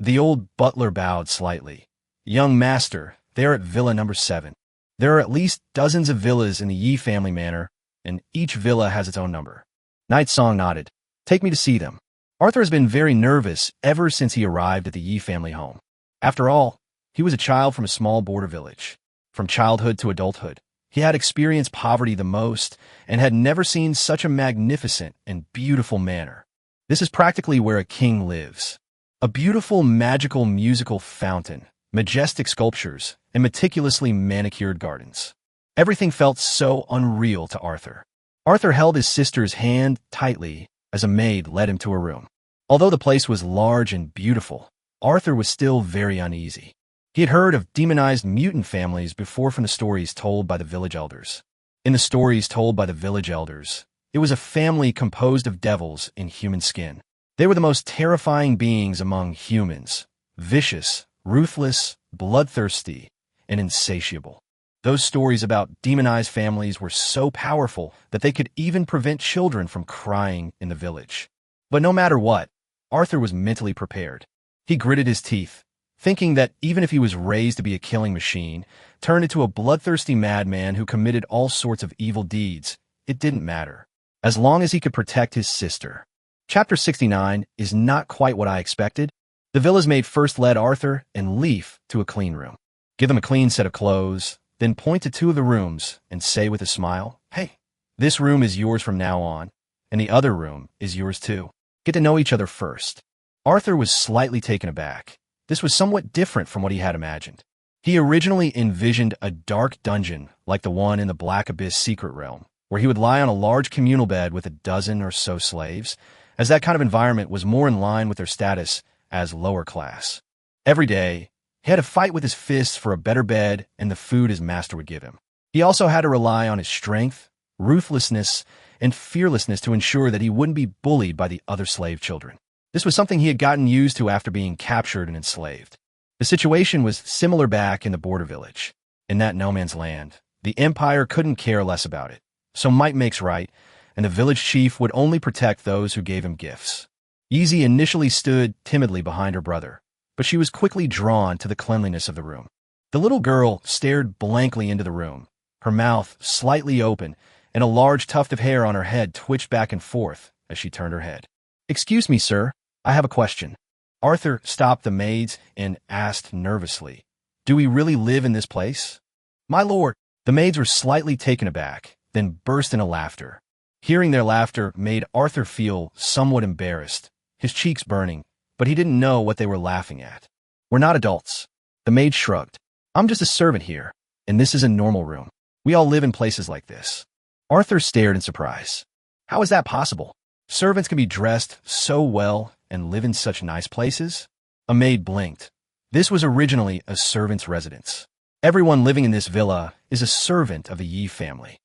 The old butler bowed slightly. Young master, they are at villa number 7. There are at least dozens of villas in the Yi family manor, and each villa has its own number. Night Song nodded. Take me to see them. Arthur has been very nervous ever since he arrived at the Yi family home. After all, he was a child from a small border village. From childhood to adulthood, he had experienced poverty the most and had never seen such a magnificent and beautiful manor. This is practically where a king lives. A beautiful, magical, musical fountain, majestic sculptures, and meticulously manicured gardens. Everything felt so unreal to Arthur. Arthur held his sister's hand tightly as a maid led him to a room. Although the place was large and beautiful, Arthur was still very uneasy. He had heard of demonized mutant families before from the stories told by the village elders. In the stories told by the village elders, it was a family composed of devils in human skin. They were the most terrifying beings among humans, vicious, ruthless, bloodthirsty, and insatiable. Those stories about demonized families were so powerful that they could even prevent children from crying in the village. But no matter what, Arthur was mentally prepared. He gritted his teeth, thinking that even if he was raised to be a killing machine, turned into a bloodthirsty madman who committed all sorts of evil deeds, it didn't matter, as long as he could protect his sister. Chapter 69 is not quite what I expected. The villa's maid first led Arthur and Leaf to a clean room. Give them a clean set of clothes, then point to 2 of the rooms and say with a smile, Hey, this room is yours from now on, and the other room is yours too. Get to know each other first. Arthur was slightly taken aback. This was somewhat different from what he had imagined. He originally envisioned a dark dungeon like the one in the Black Abyss secret realm, where he would lie on a large communal bed with a dozen or so slaves, as that kind of environment was more in line with their status as lower class. Every day, he had to fight with his fists for a better bed and the food his master would give him. He also had to rely on his strength, ruthlessness, and fearlessness to ensure that he wouldn't be bullied by the other slave children. This was something he had gotten used to after being captured and enslaved. The situation was similar back in the border village. In that no man's land, the Empire couldn't care less about it. So might makes right, and the village chief would only protect those who gave him gifts. Yeezy initially stood timidly behind her brother, but she was quickly drawn to the cleanliness of the room. The little girl stared blankly into the room, her mouth slightly open, and a large tuft of hair on her head twitched back and forth as she turned her head. "Excuse me, sir, I have a question." Arthur stopped the maids and asked nervously, "Do we really live in this place?" "My lord." The maids were slightly taken aback, then burst into laughter. Hearing their laughter made Arthur feel somewhat embarrassed, his cheeks burning, but he didn't know what they were laughing at. "We're not adults." The maid shrugged. "I'm just a servant here, and this is a normal room. We all live in places like this." Arthur stared in surprise. How is that possible? Servants can be dressed so well and live in such nice places? A maid blinked. This was originally a servant's residence. Everyone living in this villa is a servant of the Yi family.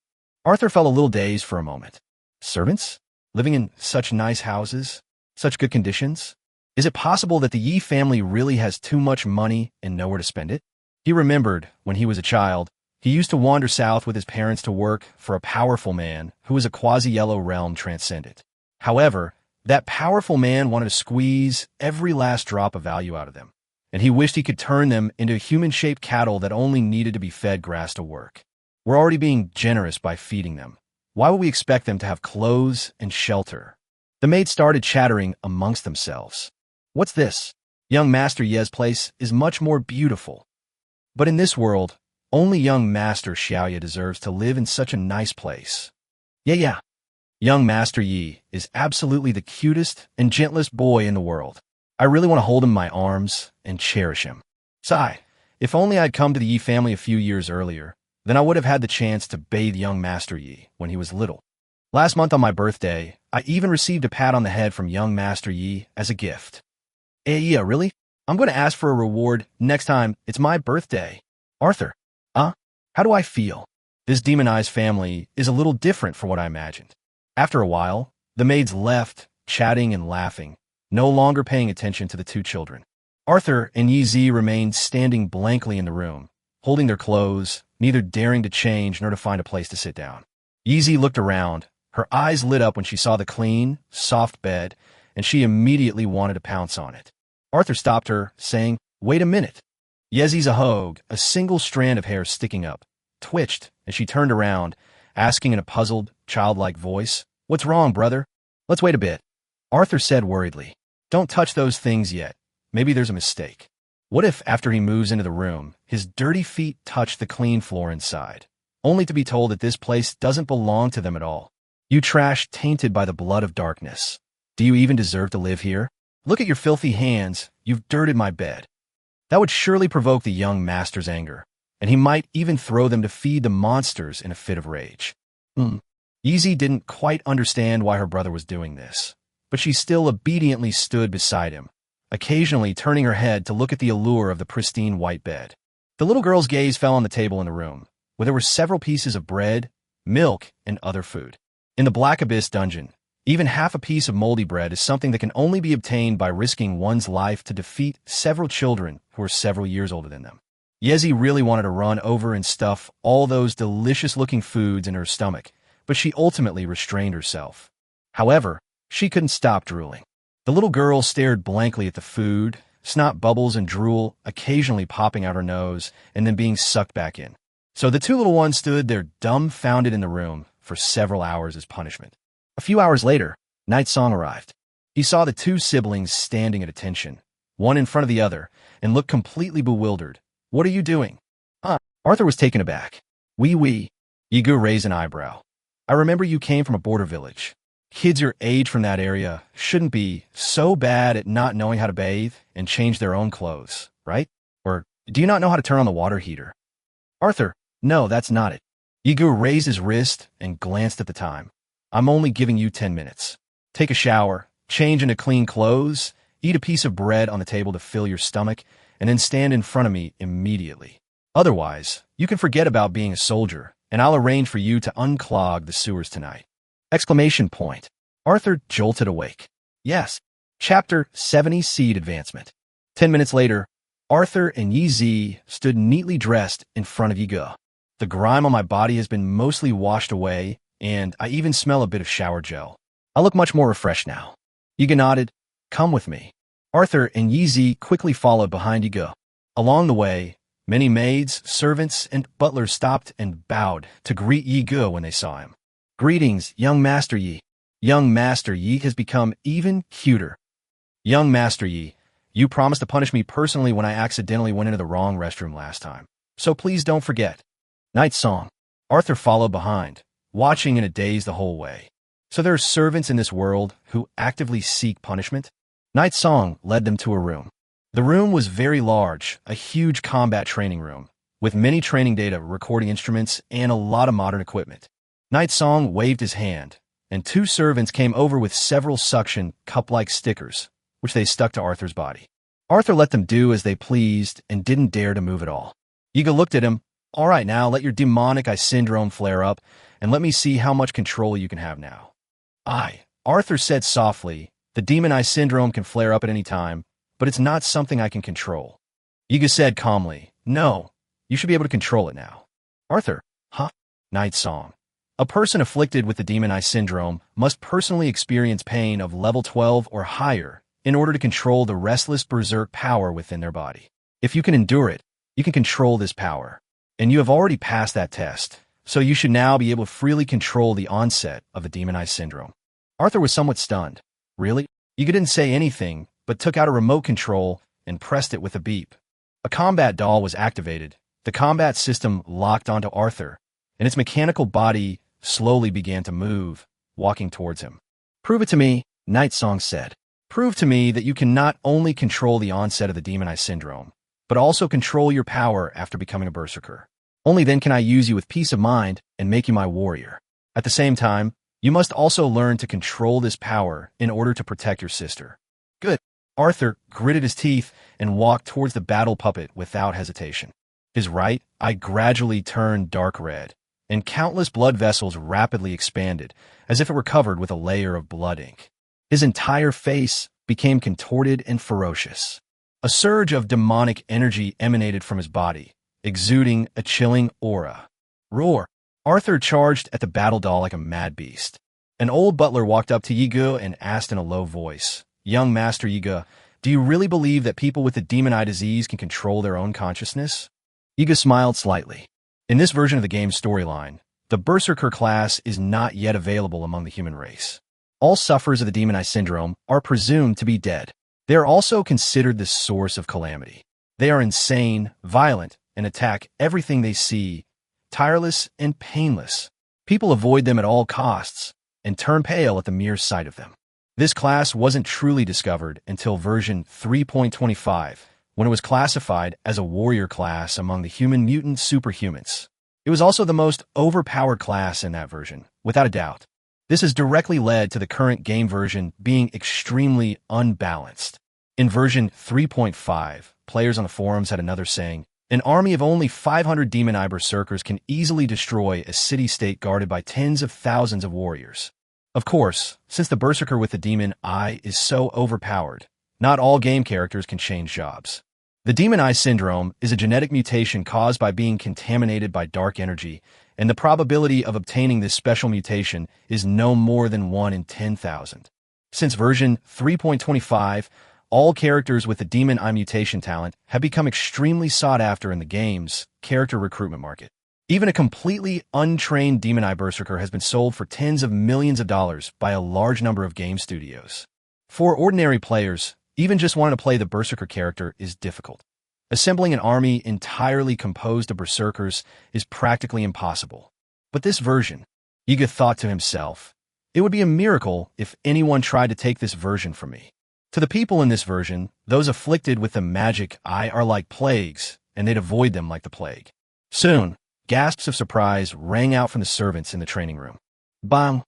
Arthur felt a little dazed for a moment. Servants? Living in such nice houses? Such good conditions? Is it possible that the Yi family really has too much money and nowhere to spend it? He remembered, when he was a child, he used to wander south with his parents to work for a powerful man who was a quasi-yellow realm transcendent. However, that powerful man wanted to squeeze every last drop of value out of them, and he wished he could turn them into human-shaped cattle that only needed to be fed grass to work. We're already being generous by feeding them. Why would we expect them to have clothes and shelter? The maids started chattering amongst themselves. What's this? Young Master Ye's place is much more beautiful. But in this world, only young Master Xiaoye deserves to live in such a nice place. Yeah. Young Master Yi is absolutely the cutest and gentlest boy in the world. I really want to hold him in my arms and cherish him. Sigh, if only I'd come to the Yi family a few years earlier, then I would have had the chance to bathe young Master Yi when he was little. Last month on my birthday, I even received a pat on the head from young Master Yi as a gift. Yeah, really? I'm going to ask for a reward next time it's my birthday. Arthur, how do I feel? This demonized family is a little different from what I imagined. After a while, the maids left, chatting and laughing, no longer paying attention to the two children. Arthur and Yi Zi remained standing blankly in the room, holding their clothes, neither daring to change nor to find a place to sit down. Yi Zi looked around. Her eyes lit up when she saw the clean, soft bed, and she immediately wanted to pounce on it. Arthur stopped her, saying, "Wait a minute." Yezi's Ahog, a single strand of hair sticking up, twitched as she turned around, asking in a puzzled, childlike voice, "What's wrong, brother?" "Let's wait a bit," Arthur said worriedly. "Don't touch those things yet. Maybe there's a mistake." What if, after he moves into the room, his dirty feet touch the clean floor inside, only to be told that this place doesn't belong to them at all? You trash tainted by the blood of darkness. Do you even deserve to live here? Look at your filthy hands. You've dirted my bed. That would surely provoke the young master's anger, and he might even throw them to feed the monsters in a fit of rage. Yeezy didn't quite understand why her brother was doing this, but she still obediently stood beside him, occasionally turning her head to look at the allure of the pristine white bed. The little girl's gaze fell on the table in the room, where there were several pieces of bread, milk, and other food. In the Black Abyss dungeon, even half a piece of moldy bread is something that can only be obtained by risking one's life to defeat several children who are several years older than them. Yezi really wanted to run over and stuff all those delicious-looking foods in her stomach, but she ultimately restrained herself. However, she couldn't stop drooling. The little girl stared blankly at the food, snot bubbles and drool occasionally popping out her nose and then being sucked back in. So the two little ones stood there dumbfounded in the room for several hours as punishment. A few hours later, Night Song arrived. He saw the two siblings standing at attention, one in front of the other, and looked completely bewildered. "What are you doing?" Arthur was taken aback. "Wee. Yigu raised an eyebrow. "I remember you came from a border village. Kids your age from that area shouldn't be so bad at not knowing how to bathe and change their own clothes, right? Or do you not know how to turn on the water heater?" "Arthur, no, that's not it." Yigu raised his wrist and glanced at the time. "I'm only giving you 10 minutes. Take a shower, change into clean clothes, eat a piece of bread on the table to fill your stomach, and then stand in front of me immediately. Otherwise, you can forget about being a soldier, and I'll arrange for you to unclog the sewers tonight." Exclamation point. Arthur jolted awake. Yes. Chapter 70 Seed Advancement. 10 minutes later, Arthur and Yi Zi stood neatly dressed in front of Yigo. The grime on my body has been mostly washed away, and I even smell a bit of shower gel. I look much more refreshed now. Yiga nodded. "Come with me." Arthur and Yi Zi quickly followed behind Yigo. Along the way, Many maids, servants, and butlers stopped and bowed to greet Yi Ge when they saw him. Greetings, young Master Yi. Young Master Yi has become even cuter. Young Master Yi, you promised to punish me personally when I accidentally went into the wrong restroom last time. So please don't forget. Night Song. Arthur followed behind, watching in a daze the whole way. So there are servants in this world who actively seek punishment? Night Song led them to a room. The room was very large, a huge combat training room, with many training data, recording instruments, and a lot of modern equipment. Night Song waved his hand, and two servants came over with several suction, cup-like stickers, which they stuck to Arthur's body. Arthur let them do as they pleased and didn't dare to move at all. Yi Ge looked at him. All right, now let your demonic eye syndrome flare up, and let me see how much control you can have now. Arthur said softly, the demon eye syndrome can flare up at any time, but it's not something I can control. Yi Ge said calmly, no, you should be able to control it now. Arthur, huh? Night Song. A person afflicted with the demon eye syndrome must personally experience pain of level 12 or higher in order to control the restless berserk power within their body. If you can endure it, you can control this power. And you have already passed that test, so you should now be able to freely control the onset of the demon eye syndrome. Arthur was somewhat stunned. Really? Yi Ge didn't say anything, but took out a remote control and pressed it with a beep. A combat doll was activated. The combat system locked onto Arthur, and its mechanical body slowly began to move, walking towards him. Prove it to me, Night Song said. Prove to me that you can not only control the onset of the demon eye syndrome, but also control your power after becoming a berserker. Only then can I use you with peace of mind and make you my warrior. At the same time, you must also learn to control this power in order to protect your sister. Good. Arthur gritted his teeth and walked towards the battle puppet without hesitation. His right eye gradually turned dark red, and countless blood vessels rapidly expanded, as if it were covered with a layer of blood ink. His entire face became contorted and ferocious. A surge of demonic energy emanated from his body, exuding a chilling aura. Roar! Arthur charged at the battle doll like a mad beast. An old butler walked up to Yi Ge and asked in a low voice, Young Master Yi Ge, do you really believe that people with the demon eye disease can control their own consciousness? Yi Ge smiled slightly. In this version of the game's storyline, the Berserker class is not yet available among the human race. All sufferers of the demon eye syndrome are presumed to be dead. They are also considered the source of calamity. They are insane, violent, and attack everything they see, tireless and painless. People avoid them at all costs and turn pale at the mere sight of them. This class wasn't truly discovered until version 3.25, when it was classified as a warrior class among the human mutant superhumans. It was also the most overpowered class in that version, without a doubt. This has directly led to the current game version being extremely unbalanced. In version 3.5, players on the forums had another saying, an army of only 500 demon eye berserkers can easily destroy a city-state guarded by tens of thousands of warriors. Of course, since the berserker with the demon eye is so overpowered, not all game characters can change jobs. The demon eye syndrome is a genetic mutation caused by being contaminated by dark energy, and the probability of obtaining this special mutation is no more than 1 in 10,000. Since version 3.25, all characters with the demon eye mutation talent have become extremely sought after in the game's character recruitment market. Even a completely untrained demon eye berserker has been sold for tens of millions of dollars by a large number of game studios. For ordinary players, even just wanting to play the berserker character is difficult. Assembling an army entirely composed of berserkers is practically impossible. But this version, Yi Ge thought to himself, it would be a miracle if anyone tried to take this version from me. To the people in this version, those afflicted with the magic eye are like plagues, and they'd avoid them like the plague. Soon, gasps of surprise rang out from the servants in the training room. Bang!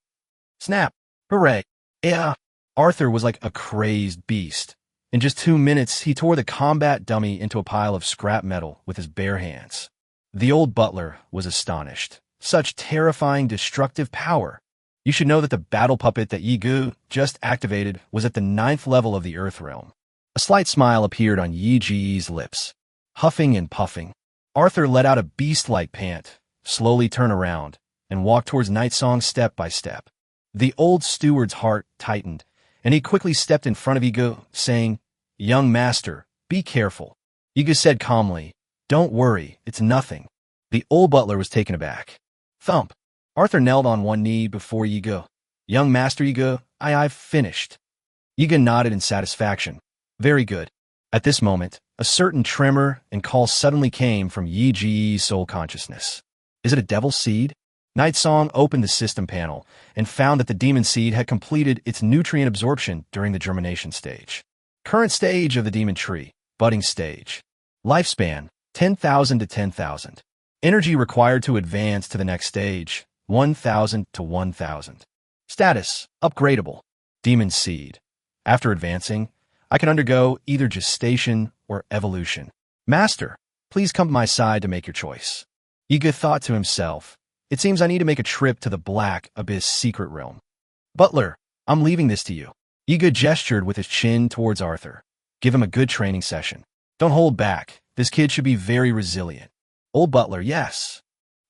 Snap! Hooray! Yeah! Arthur was like a crazed beast. In just 2 minutes, he tore the combat dummy into a pile of scrap metal with his bare hands. The old butler was astonished. Such terrifying, destructive power. You should know that the battle puppet that Yi Ge just activated was at the 9th level of the Earth Realm. A slight smile appeared on Yi Ge's lips. Huffing and puffing, Arthur let out a beast-like pant, slowly turned around, and walked towards Night Song step by step. The old steward's heart tightened, and he quickly stepped in front of Yi Ge, saying, Young master, be careful. Yi Ge said calmly, Don't worry, it's nothing. The old butler was taken aback. Thump. Arthur knelt on one knee before Yiga. Young Master Yiga, I've finished. Yiga nodded in satisfaction. Very good. At this moment, a certain tremor and call suddenly came from Yi Ji's soul consciousness. Is it a devil's seed? Night Song opened the system panel and found that the demon seed had completed its nutrient absorption during the germination stage. Current stage of the demon tree, budding stage. Lifespan, 10,000 to 10,000. Energy required to advance to the next stage, 1,000 to 1,000. Status, upgradable. Demon seed. After advancing, I can undergo either gestation or evolution. Master, please come to my side to make your choice. Yiga thought to himself, it seems I need to make a trip to the Black Abyss secret realm. Butler, I'm leaving this to you. Yiga gestured with his chin towards Arthur. Give him a good training session. Don't hold back. This kid should be very resilient. Old butler, yes.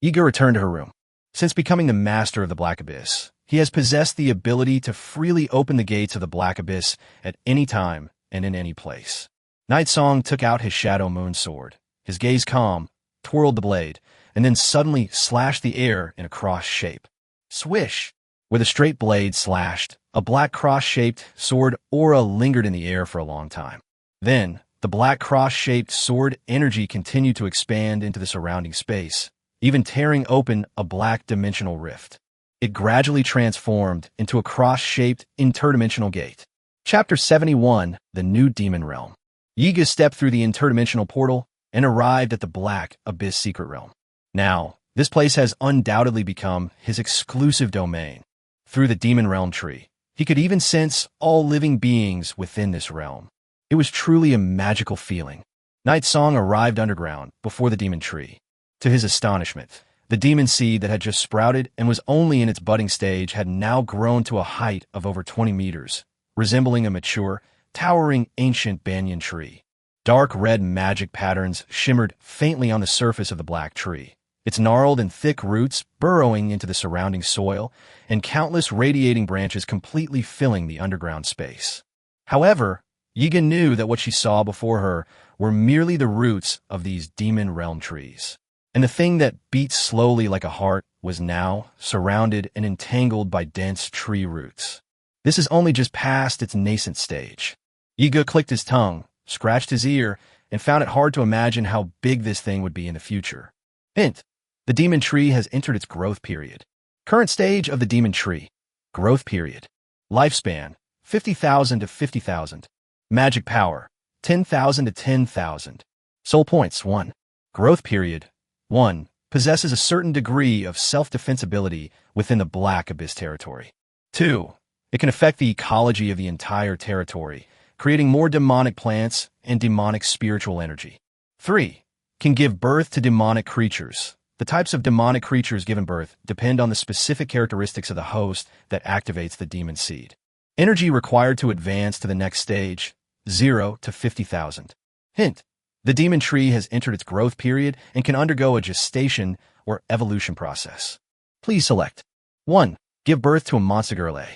Yiga returned to her room. Since becoming the master of the Black Abyss, he has possessed the ability to freely open the gates of the Black Abyss at any time and in any place. Night Song took out his Shadow Moon sword. His gaze calm, twirled the blade, and then suddenly slashed the air in a cross shape. Swish! Where the straight blade slashed, a black cross-shaped sword aura lingered in the air for a long time. Then, the black cross-shaped sword energy continued to expand into the surrounding space, even tearing open a black dimensional rift. It gradually transformed into a cross-shaped interdimensional gate. Chapter 71, The New Demon Realm. Yiga stepped through the interdimensional portal and arrived at the Black Abyss secret realm. Now, this place has undoubtedly become his exclusive domain. Through the demon realm tree, he could even sense all living beings within this realm. It was truly a magical feeling. Night Song arrived underground before the demon tree. To his astonishment, the demon seed that had just sprouted and was only in its budding stage had now grown to a height of over 20 meters, resembling a mature, towering ancient banyan tree. Dark red magic patterns shimmered faintly on the surface of the black tree, its gnarled and thick roots burrowing into the surrounding soil, and countless radiating branches completely filling the underground space. However, Yiga knew that what she saw before her were merely the roots of these demon realm trees. And the thing that beat slowly like a heart was now surrounded and entangled by dense tree roots. This is only just past its nascent stage. Yiga clicked his tongue, scratched his ear, and found it hard to imagine how big this thing would be in the future. Hint: the demon tree has entered its growth period. Current stage of the demon tree. Growth period. Lifespan, 50,000 to 50,000. Magic power, 10,000 to 10,000. Soul points, 1. Growth period, 1. Possesses a certain degree of self-defense ability within the Black Abyss territory. 2. It can affect the ecology of the entire territory, creating more demonic plants and demonic spiritual energy. 3. Can give birth to demonic creatures. The types of demonic creatures given birth depend on the specific characteristics of the host that activates the demon seed. Energy required to advance to the next stage, 0 to 50,000. Hint: the demon tree has entered its growth period and can undergo a gestation or evolution process. Please select 1. Give birth to a monster girl A.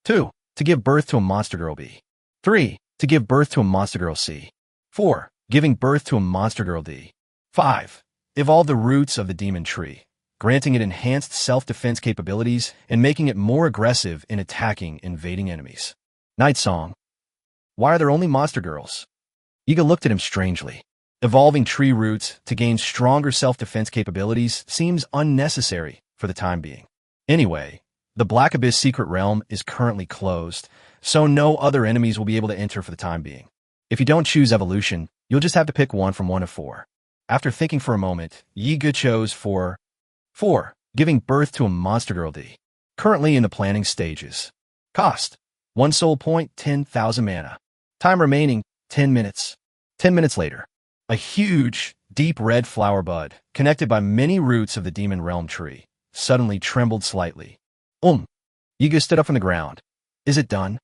2. To give birth to a monster girl B. 3. To give birth to a monster girl C. 4. Giving birth to a monster girl D. 5. Evolve the roots of the demon tree, granting it enhanced self-defense capabilities and making it more aggressive in attacking invading enemies. Night Song. Why are there only monster girls? Yiga looked at him strangely. Evolving tree roots to gain stronger self-defense capabilities seems unnecessary for the time being. Anyway, the Black Abyss secret realm is currently closed, so no other enemies will be able to enter for the time being. If you don't choose evolution, you'll just have to pick one from one of 4. After thinking for a moment, Yiga chose 4. 4. Giving birth to a monster girl D. Currently in the planning stages. Cost: 1 soul point, 10,000 mana. Time remaining, 10 minutes. 10 minutes later, a huge, deep red flower bud, connected by many roots of the demon realm tree, suddenly trembled slightly. Yiga stood up from the ground. Is it done?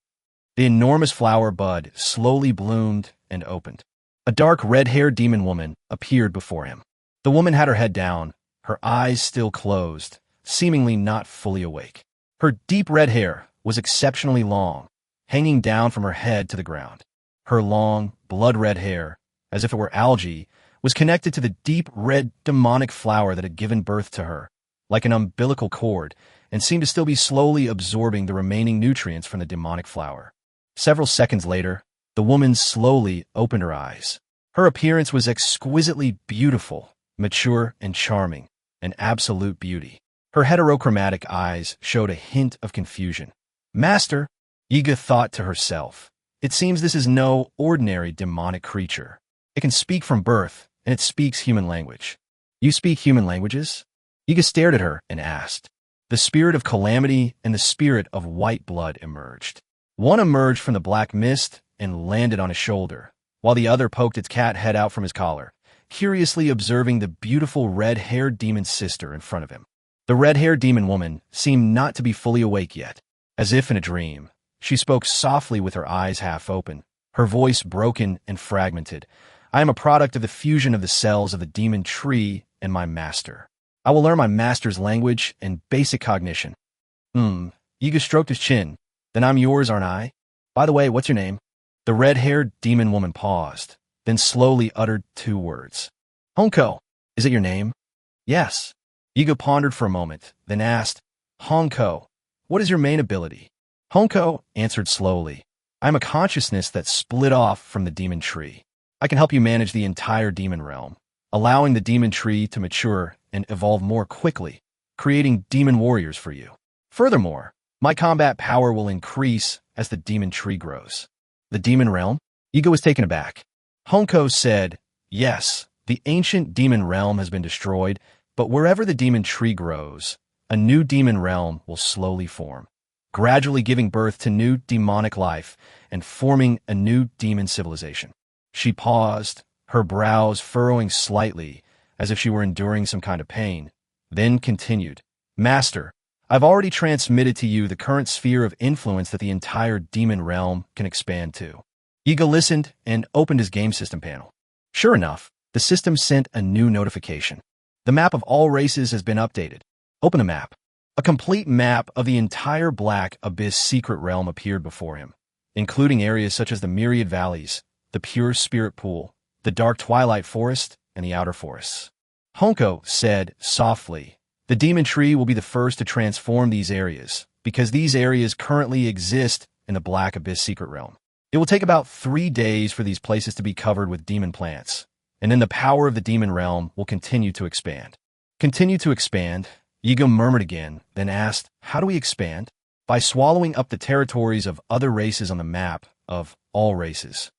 The enormous flower bud slowly bloomed and opened. A dark red-haired demon woman appeared before him. The woman had her head down, her eyes still closed, seemingly not fully awake. Her deep red hair was exceptionally long, hanging down from her head to the ground. Her long, blood-red hair, as if it were algae, was connected to the deep red demonic flower that had given birth to her, like an umbilical cord, and seemed to still be slowly absorbing the remaining nutrients from the demonic flower. Several seconds later, the woman slowly opened her eyes. Her appearance was exquisitely beautiful, mature and charming, an absolute beauty. Her heterochromatic eyes showed a hint of confusion. Master, Yiga thought to herself, it seems this is no ordinary demonic creature. It can speak from birth, and it speaks human language. You speak human languages? Yiga stared at her and asked. The spirit of calamity and the spirit of white blood emerged. One emerged from the black mist and landed on his shoulder, while the other poked its cat head out from his collar, curiously observing the beautiful red-haired demon sister in front of him. The red-haired demon woman seemed not to be fully awake yet. As if in a dream, she spoke softly with her eyes half open, her voice broken and fragmented. I am a product of the fusion of the cells of the demon tree and my master. I will learn my master's language and basic cognition. Yiga stroked his chin. Then I'm yours, aren't I? By the way, what's your name? The red-haired demon woman paused, then slowly uttered 2 words. Honko, is it your name? Yes. Yiga pondered for a moment, then asked, Honko, what is your main ability? Honko answered slowly, I am a consciousness that split off from the demon tree. I can help you manage the entire demon realm, allowing the demon tree to mature and evolve more quickly, creating demon warriors for you. Furthermore, my combat power will increase as the demon tree grows. The demon realm? Yiga was taken aback. Honko said, yes, the ancient demon realm has been destroyed, but wherever the demon tree grows, a new demon realm will slowly form, gradually giving birth to new demonic life and forming a new demon civilization. She paused, her brows furrowing slightly as if she were enduring some kind of pain, then continued, Master, I've already transmitted to you the current sphere of influence that the entire demon realm can expand to. Yiga listened and opened his game system panel. Sure enough, the system sent a new notification. The map of all races has been updated. Open a map. A complete map of the entire Black Abyss secret realm appeared before him, including areas such as the Myriad Valleys, the Pure Spirit Pool, the Dark Twilight Forest, and the Outer Forests. Honko said softly, the demon tree will be the first to transform these areas, because these areas currently exist in the Black Abyss secret realm. It will take about 3 days for these places to be covered with demon plants, and then the power of the demon realm will continue to expand. Continue to expand? Yiga murmured again, then asked, how do we expand? By swallowing up the territories of other races on the map of all races.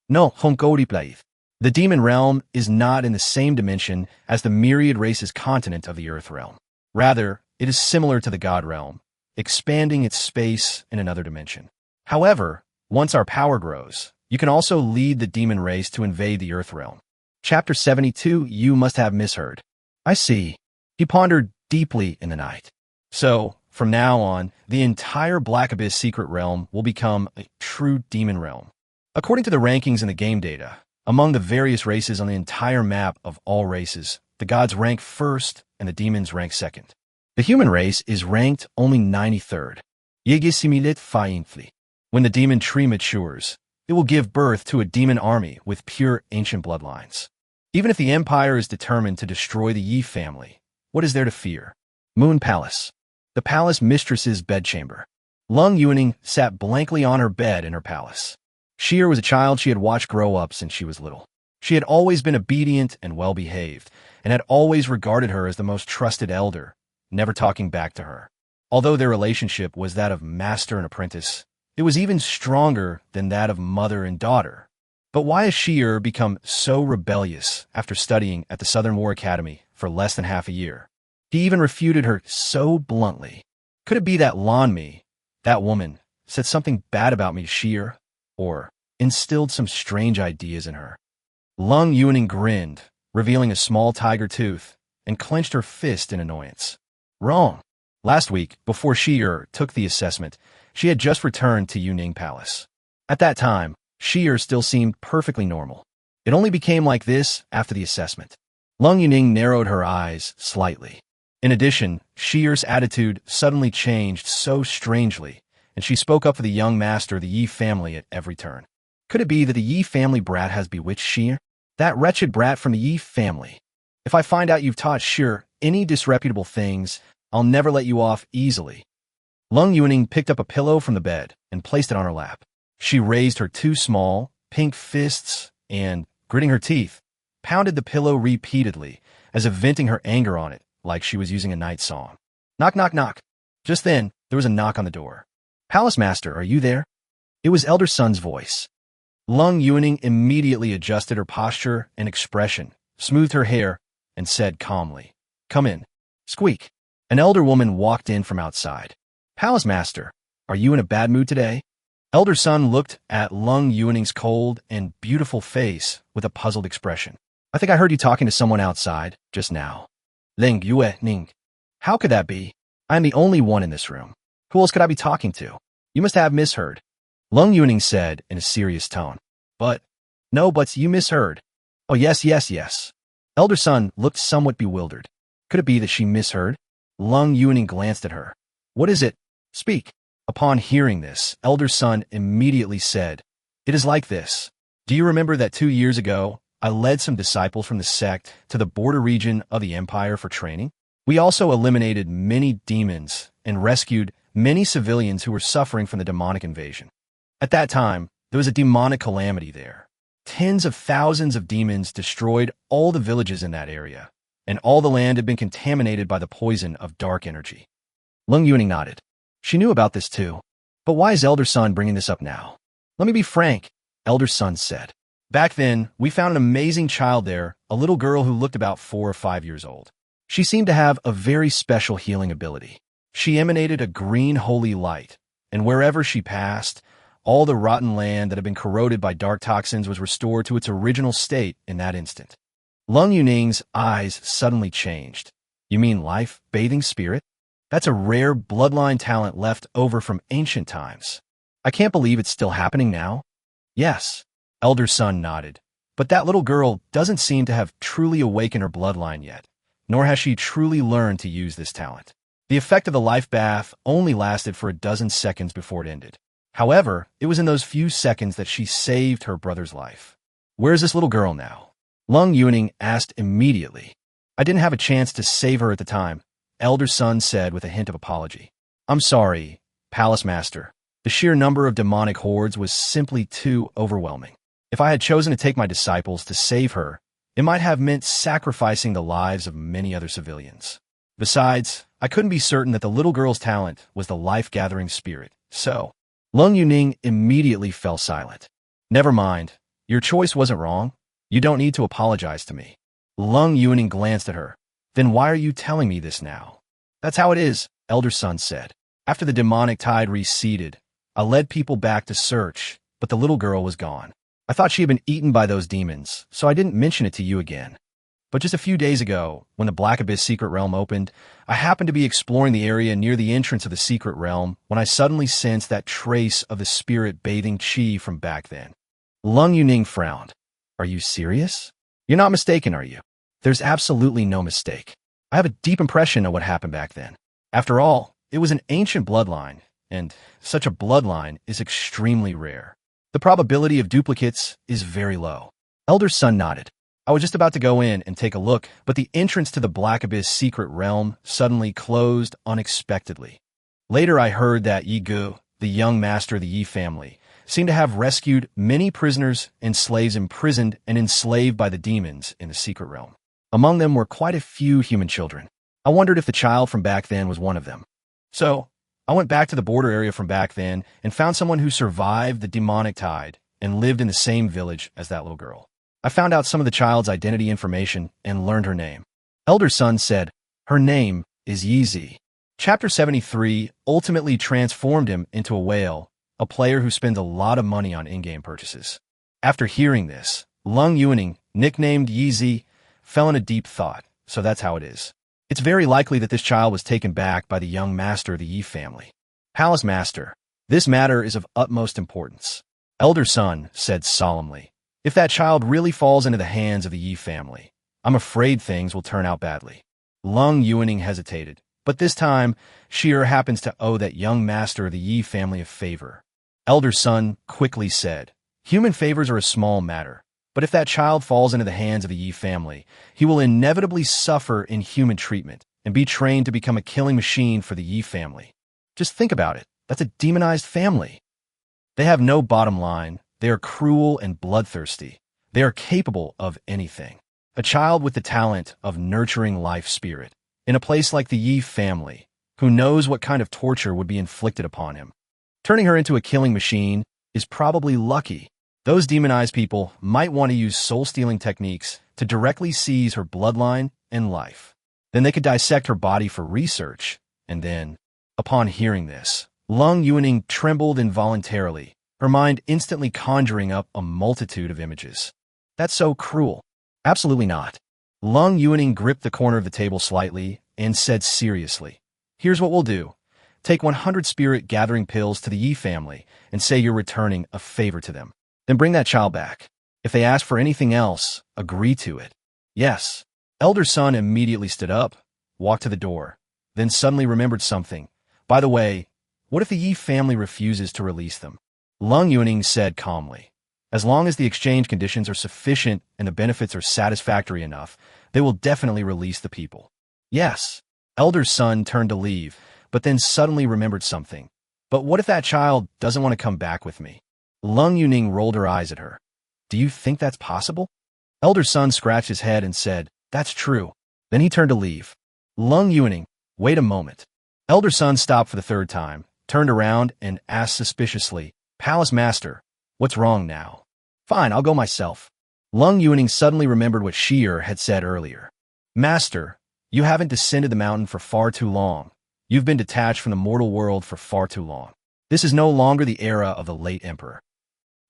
No, Honko replied. The demon realm is not in the same dimension as the myriad races continent of the earth realm. Rather, it is similar to the god realm, expanding its space in another dimension. However, once our power grows, you can also lead the demon race to invade the earth realm. Chapter 72, you must have misheard. I see. He pondered deeply in the night. So, from now on, the entire Black Abyss secret realm will become a true demon realm. According to the rankings in the game data, among the various races on the entire map of all races, the gods rank first and the demons rank second. The human race is ranked only 93rd. When the demon tree matures, it will give birth to a demon army with pure ancient bloodlines. Even if the Empire is determined to destroy the Yi family, what is there to fear? Moon Palace. The palace mistress's bedchamber. Lung Yuaning sat blankly on her bed in her palace. Sheer was a child she had watched grow up since she was little. She had always been obedient and well-behaved, and had always regarded her as the most trusted elder, never talking back to her. Although their relationship was that of master and apprentice, it was even stronger than that of mother and daughter. But why has Sheer become so rebellious after studying at the Southern War Academy for less than half a year? He even refuted her so bluntly. Could it be that Lanmi, that woman, said something bad about me to Sheer? Or instilled some strange ideas in her? Lung Yuaning grinned, revealing a small tiger tooth, and clenched her fist in annoyance. Wrong. Last week, before Sheer took the assessment, she had just returned to Yuning Palace. At that time, Sheer still seemed perfectly normal. It only became like this after the assessment. Lung Yuning narrowed her eyes slightly. In addition, Sheer's attitude suddenly changed so strangely, and she spoke up for the young master of the Yi family at every turn. Could it be that the Yi family brat has bewitched Sheer? That wretched brat from the Yi family. If I find out you've taught Shir any disreputable things, I'll never let you off easily. Lung Yuning picked up a pillow from the bed and placed it on her lap. She raised her two small, pink fists and, gritting her teeth, pounded the pillow repeatedly, as if venting her anger on it, like she was using a night song. Knock, knock, knock. Just then, there was a knock on the door. Palace Master, are you there? It was Elder Sun's voice. Lung Yuning immediately adjusted her posture and expression, smoothed her hair, and said calmly, Come in. Squeak. An elder woman walked in from outside. Palace Master, are you in a bad mood today? Elder Sun looked at Lung Yuning's cold and beautiful face with a puzzled expression. I think I heard you talking to someone outside just now. Ling Yue Ning. How could that be? I am the only one in this room. Who else could I be talking to? You must have misheard. Lung Yuning said in a serious tone. No buts, you misheard. Oh, yes. Elder Sun looked somewhat bewildered. Could it be that she misheard? Lung Yuning glanced at her. What is it? Speak. Upon hearing this, Elder Sun immediately said, It is like this. Do you remember that 2 years ago, I led some disciples from the sect to the border region of the Empire for training? We also eliminated many demons and rescued many civilians who were suffering from the demonic invasion. At that time, there was a demonic calamity there. Tens of thousands of demons destroyed all the villages in that area, and all the land had been contaminated by the poison of dark energy. Lung Yuning nodded. She knew about this too. But why is Elder Sun bringing this up now? Let me be frank, Elder Sun said. Back then, we found an amazing child there, a little girl who looked about 4 or 5 years old. She seemed to have a very special healing ability. She emanated a green holy light, and wherever she passed, all the rotten land that had been corroded by dark toxins was restored to its original state in that instant. Lung Yuning's eyes suddenly changed. You mean life-bathing spirit? That's a rare bloodline talent left over from ancient times. I can't believe it's still happening now. Yes, Elder Sun nodded. But that little girl doesn't seem to have truly awakened her bloodline yet, nor has she truly learned to use this talent. The effect of the life bath only lasted for a dozen seconds before it ended. However, it was in those few seconds that she saved her brother's life. Where is this little girl now? Lung Yuning asked immediately. I didn't have a chance to save her at the time, Elder Sun said with a hint of apology. I'm sorry, Palace Master. The sheer number of demonic hordes was simply too overwhelming. If I had chosen to take my disciples to save her, it might have meant sacrificing the lives of many other civilians. Besides, I couldn't be certain that the little girl's talent was the life-gathering spirit, so Lung Yuning immediately fell silent. Never mind. Your choice wasn't wrong. You don't need to apologize to me. Lung Yuning glanced at her. Then why are you telling me this now? That's how it is, Elder Sun said. After the demonic tide receded, I led people back to search, but the little girl was gone. I thought she had been eaten by those demons, so I didn't mention it to you again. But just a few days ago, when the Black Abyss Secret Realm opened, I happened to be exploring the area near the entrance of the Secret Realm when I suddenly sensed that trace of the spirit-bathing chi from back then. Lung Yuning frowned. Are you serious? You're not mistaken, are you? There's absolutely no mistake. I have a deep impression of what happened back then. After all, it was an ancient bloodline, and such a bloodline is extremely rare. The probability of duplicates is very low. Elder Sun nodded. I was just about to go in and take a look, but the entrance to the Black Abyss Secret Realm suddenly closed unexpectedly. Later I heard that Yi Gu, the young master of the Yi family, seemed to have rescued many prisoners and slaves imprisoned and enslaved by the demons in the Secret Realm. Among them were quite a few human children. I wondered if the child from back then was one of them. So, I went back to the border area from back then and found someone who survived the demonic tide and lived in the same village as that little girl. I found out some of the child's identity information and learned her name. Elder Sun said, her name is Yeezy. Chapter 73 ultimately transformed him into a whale, a player who spends a lot of money on in-game purchases. After hearing this, Lung Yuning, nicknamed Yeezy, fell in a deep thought, so that's how it is. It's very likely that this child was taken back by the young master of the Yi family. Palace Master, this matter is of utmost importance. Elder Sun said solemnly, if that child really falls into the hands of the Yi family, I'm afraid things will turn out badly. Lung Yuning hesitated, but this time, Shir happens to owe that young master of the Yi family a favor. Elder Sun quickly said, human favors are a small matter. But if that child falls into the hands of the Yi family, he will inevitably suffer inhuman treatment and be trained to become a killing machine for the Yi family. Just think about it. That's a demonized family. They have no bottom line. They are cruel and bloodthirsty. They are capable of anything. A child with the talent of nurturing life spirit, in a place like the Yi family, who knows what kind of torture would be inflicted upon him. Turning her into a killing machine is probably lucky. Those demonized people might want to use soul-stealing techniques to directly seize her bloodline and life. Then they could dissect her body for research, and then, upon hearing this, Lung Yuaning trembled involuntarily, her mind instantly conjuring up a multitude of images. That's so cruel. Absolutely not. Lung Yuaning gripped the corner of the table slightly and said seriously, "Here's what we'll do. Take 100 spirit-gathering pills to the Yi family and say you're returning a favor to them. Then bring that child back. If they ask for anything else, agree to it." "Yes." Elder son immediately stood up, walked to the door, then suddenly remembered something. "By the way, what if the Yi family refuses to release them?" Lung Yuaning said calmly, "As long as the exchange conditions are sufficient and the benefits are satisfactory enough, they will definitely release the people." "Yes." Elder son turned to leave, but then suddenly remembered something. "But what if that child doesn't want to come back with me?" Lung Yuaning rolled her eyes at her. "Do you think that's possible?" Elder son scratched his head and said, "That's true." Then he turned to leave. Lung Yuaning, "Wait a moment." Elder son stopped for the third time, turned around and asked suspiciously, "Palace Master, what's wrong now?" "Fine, I'll go myself." Lung Yuaning suddenly remembered what Shi'er had said earlier. "Master, you haven't descended the mountain for far too long. You've been detached from the mortal world for far too long. This is no longer the era of the late emperor."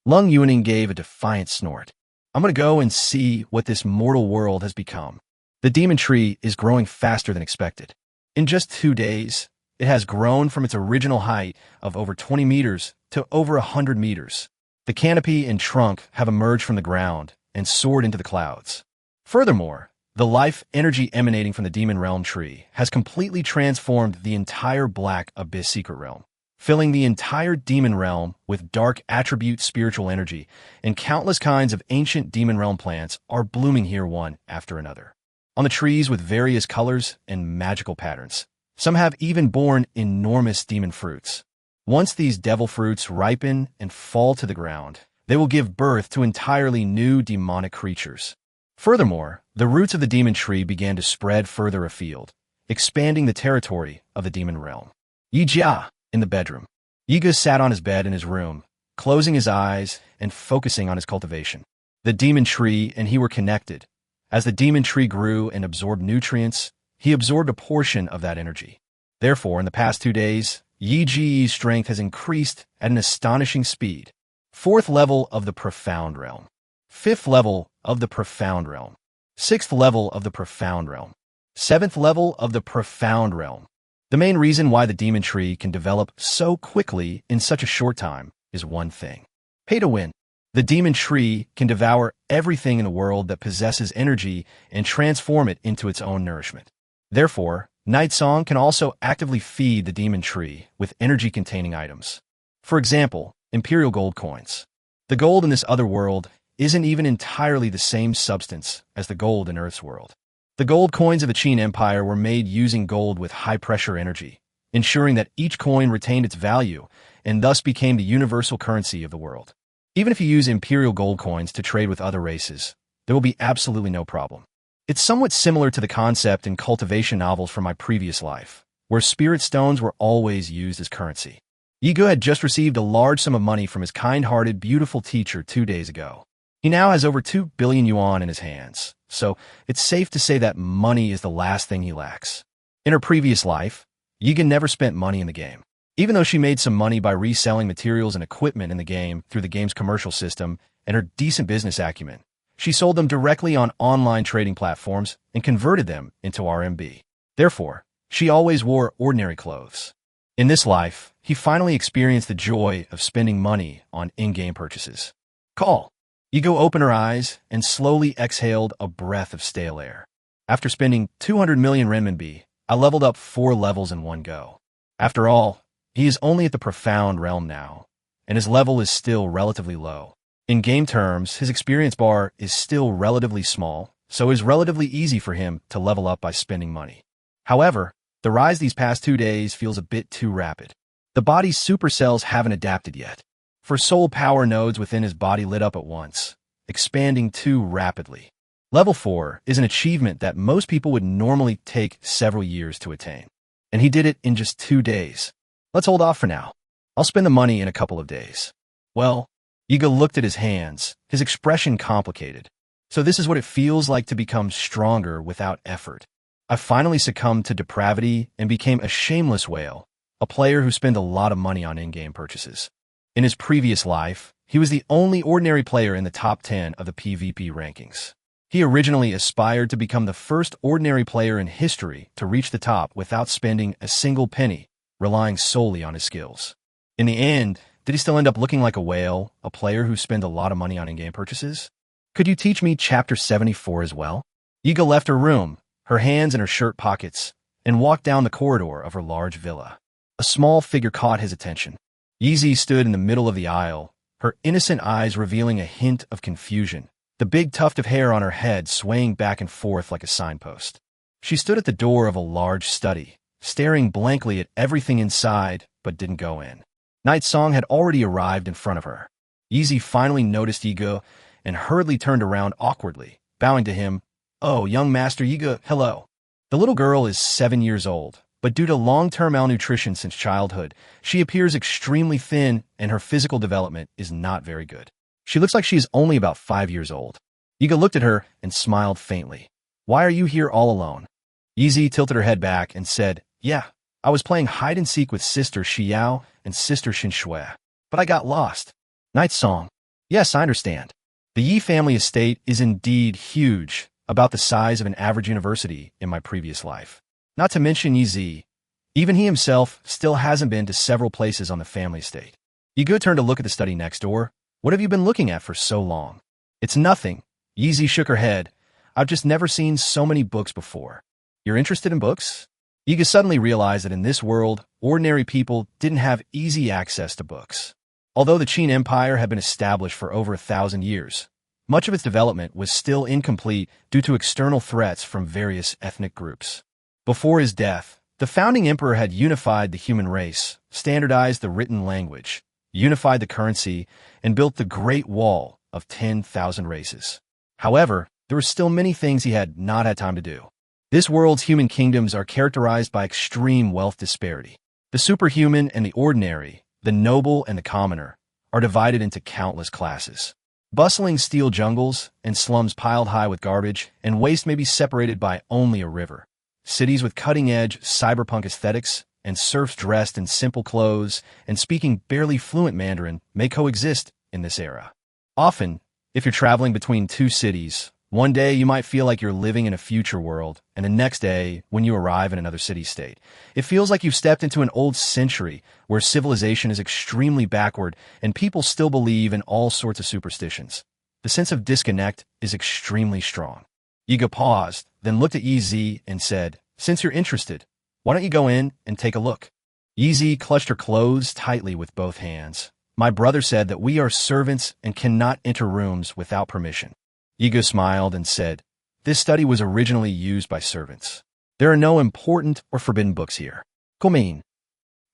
Lung Yuaning gave a defiant snort. "I'm going to go and see what this mortal world has become. The demon tree is growing faster than expected. In just 2 days, it has grown from its original height of over 20 meters to over 100 meters. The canopy and trunk have emerged from the ground and soared into the clouds. Furthermore, the life energy emanating from the demon realm tree has completely transformed the entire Black Abyss secret realm, filling the entire demon realm with dark attribute spiritual energy, and countless kinds of ancient demon realm plants are blooming here one after another. On the trees with various colors and magical patterns. Some have even borne enormous demon fruits. Once these devil fruits ripen and fall to the ground, they will give birth to entirely new demonic creatures. Furthermore, the roots of the demon tree began to spread further afield, expanding the territory of the demon realm. Yi Jia, in the bedroom. Yiga sat on his bed in his room, closing his eyes and focusing on his cultivation. The demon tree and he were connected. As the demon tree grew and absorbed nutrients, he absorbed a portion of that energy. Therefore, in the past 2 days, Yi Ji's strength has increased at an astonishing speed. 4th level of the profound realm. 5th level of the profound realm. 6th level of the profound realm. 7th level of the profound realm. The main reason why the demon tree can develop so quickly in such a short time is one thing. Pay to win. The demon tree can devour everything in the world that possesses energy and transform it into its own nourishment. Therefore, Night Song can also actively feed the demon tree with energy-containing items. For example, Imperial gold coins. The gold in this other world isn't even entirely the same substance as the gold in Earth's world. The gold coins of the Qin Empire were made using gold with high-pressure energy, ensuring that each coin retained its value and thus became the universal currency of the world. Even if you use Imperial gold coins to trade with other races, there will be absolutely no problem. It's somewhat similar to the concept in cultivation novels from my previous life, where spirit stones were always used as currency. Yiga had just received a large sum of money from his kind-hearted, beautiful teacher 2 days ago. He now has over 2 billion yuan in his hands, so it's safe to say that money is the last thing he lacks. In her previous life, Yiga never spent money in the game. Even though she made some money by reselling materials and equipment in the game through the game's commercial system and her decent business acumen, she sold them directly on online trading platforms and converted them into RMB. Therefore, she always wore ordinary clothes. In this life, he finally experienced the joy of spending money on in-game purchases. Call. Yiga opened her eyes and slowly exhaled a breath of stale air. After spending 200 million renminbi, I leveled up 4 levels in one go. After all, he is only at the profound realm now, and his level is still relatively low. In game terms, his experience bar is still relatively small, so it is relatively easy for him to level up by spending money. However, the rise these past 2 days feels a bit too rapid. The body's supercells haven't adapted yet. For soul power nodes within his body lit up at once, expanding too rapidly. Level 4 is an achievement that most people would normally take several years to attain. And he did it in just 2 days. Let's hold off for now. I'll spend the money in a couple of days. Well, Iga looked at his hands, his expression complicated. So this is what it feels like to become stronger without effort. I finally succumbed to depravity and became a shameless whale, a player who spent a lot of money on in-game purchases. In his previous life, he was the only ordinary player in the top 10 of the PvP rankings. He originally aspired to become the first ordinary player in history to reach the top without spending a single penny, relying solely on his skills. In the end, did he still end up looking like a whale, a player who spent a lot of money on in-game purchases? Could you teach me Chapter 74 as well? Iga left her room, her hands in her shirt pockets, and walked down the corridor of her large villa. A small figure caught his attention. Yeezy stood in the middle of the aisle, her innocent eyes revealing a hint of confusion, the big tuft of hair on her head swaying back and forth like a signpost. She stood at the door of a large study, staring blankly at everything inside, but didn't go in. Night Song had already arrived in front of her. Yeezy finally noticed Yiga and hurriedly turned around awkwardly, bowing to him. "Oh, young Master Yiga, hello." The little girl is 7 years old, but due to long-term malnutrition since childhood, she appears extremely thin and her physical development is not very good. She looks like she is only about 5 years old. Yiga looked at her and smiled faintly. "Why are you here all alone?" Yeezy tilted her head back and said, "Yeah, I was playing hide-and-seek with Sister Xiao and Sister Xinshui, but I got lost." Night Song. "Yes, I understand. The Yi family estate is indeed huge, about the size of an average university in my previous life. Not to mention Yi. Even he himself still hasn't been to several places on the family estate." Yiga turned to look at the study next door. "What have you been looking at for so long?" "It's nothing." Yeezy shook her head. "I've just never seen so many books before." "You're interested in books?" Yiga suddenly realized that in this world, ordinary people didn't have easy access to books. Although the Qin Empire had been established for over 1,000 years, much of its development was still incomplete due to external threats from various ethnic groups. Before his death, the founding emperor had unified the human race, standardized the written language, unified the currency, and built the Great Wall of 10,000 races. However, there were still many things he had not had time to do. This world's human kingdoms are characterized by extreme wealth disparity. The superhuman and the ordinary, the noble and the commoner, are divided into countless classes. Bustling steel jungles and slums piled high with garbage and waste may be separated by only a river. Cities with cutting-edge cyberpunk aesthetics and serfs dressed in simple clothes and speaking barely fluent Mandarin may coexist in this era. Often, if you're traveling between two cities, one day you might feel like you're living in a future world, and the next day, when you arrive in another city-state, it feels like you've stepped into an old century where civilization is extremely backward and people still believe in all sorts of superstitions. The sense of disconnect is extremely strong. Yiga paused, then looked at Yi and said, "Since you're interested, why don't you go in and take a look?" Yi clutched her clothes tightly with both hands. "My brother said that we are servants and cannot enter rooms without permission." Yiga smiled and said, "This study was originally used by servants. There are no important or forbidden books here. Come in."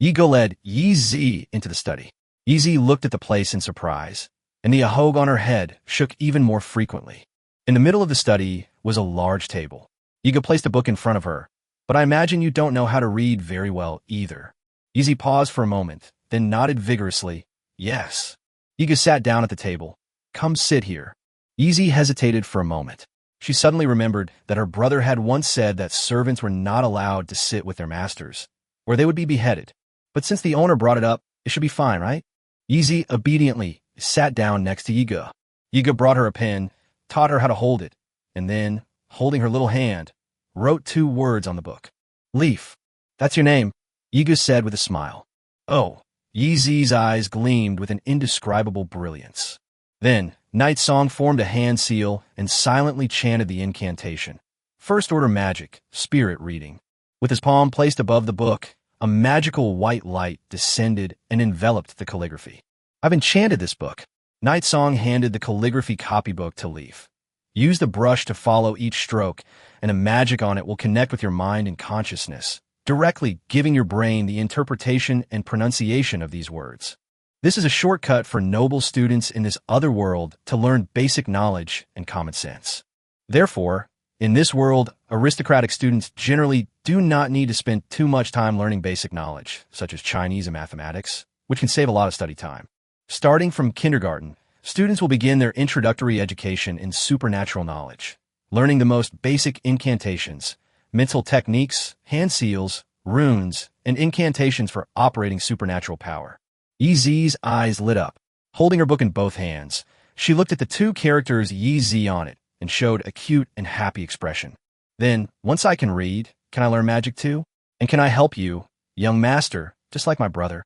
Yiga led Yi into the study. Yi looked at the place in surprise, and the ahog on her head shook even more frequently. In the middle of the study was a large table. Yiga placed a book in front of her, "But I imagine you don't know how to read very well either." Yi paused for a moment, then nodded vigorously, "Yes." Yiga sat down at the table. "Come sit here." Yi hesitated for a moment. She suddenly remembered that her brother had once said that servants were not allowed to sit with their masters, or they would be beheaded. But since the owner brought it up, it should be fine, right? Yi obediently sat down next to Yiga. Yiga brought her a pen, taught her how to hold it, and then, holding her little hand, wrote 2 words on the book. "Leaf. That's your name," Yiga said with a smile. "Oh." Yi's eyes gleamed with an indescribable brilliance. Then, Night Song formed a hand seal and silently chanted the incantation. First order magic, spirit reading. With his palm placed above the book, a magical white light descended and enveloped the calligraphy. "I've enchanted this book." Night Song handed the calligraphy copybook to Leaf. Use the brush to follow each stroke, and a magic on it will connect with your mind and consciousness, directly giving your brain the interpretation and pronunciation of these words. This is a shortcut for noble students in this other world to learn basic knowledge and common sense. Therefore, in this world, aristocratic students generally do not need to spend too much time learning basic knowledge, such as Chinese and mathematics, which can save a lot of study time. Starting from kindergarten, students will begin their introductory education in supernatural knowledge, learning the most basic incantations, mental techniques, hand seals, runes, and incantations for operating supernatural power. Yi-Zi's eyes lit up. Holding her book in both hands, she looked at the two characters Yi-Zi on it and showed a cute and happy expression. Then, once I can read, can I learn magic too? And can I help you, young master, just like my brother?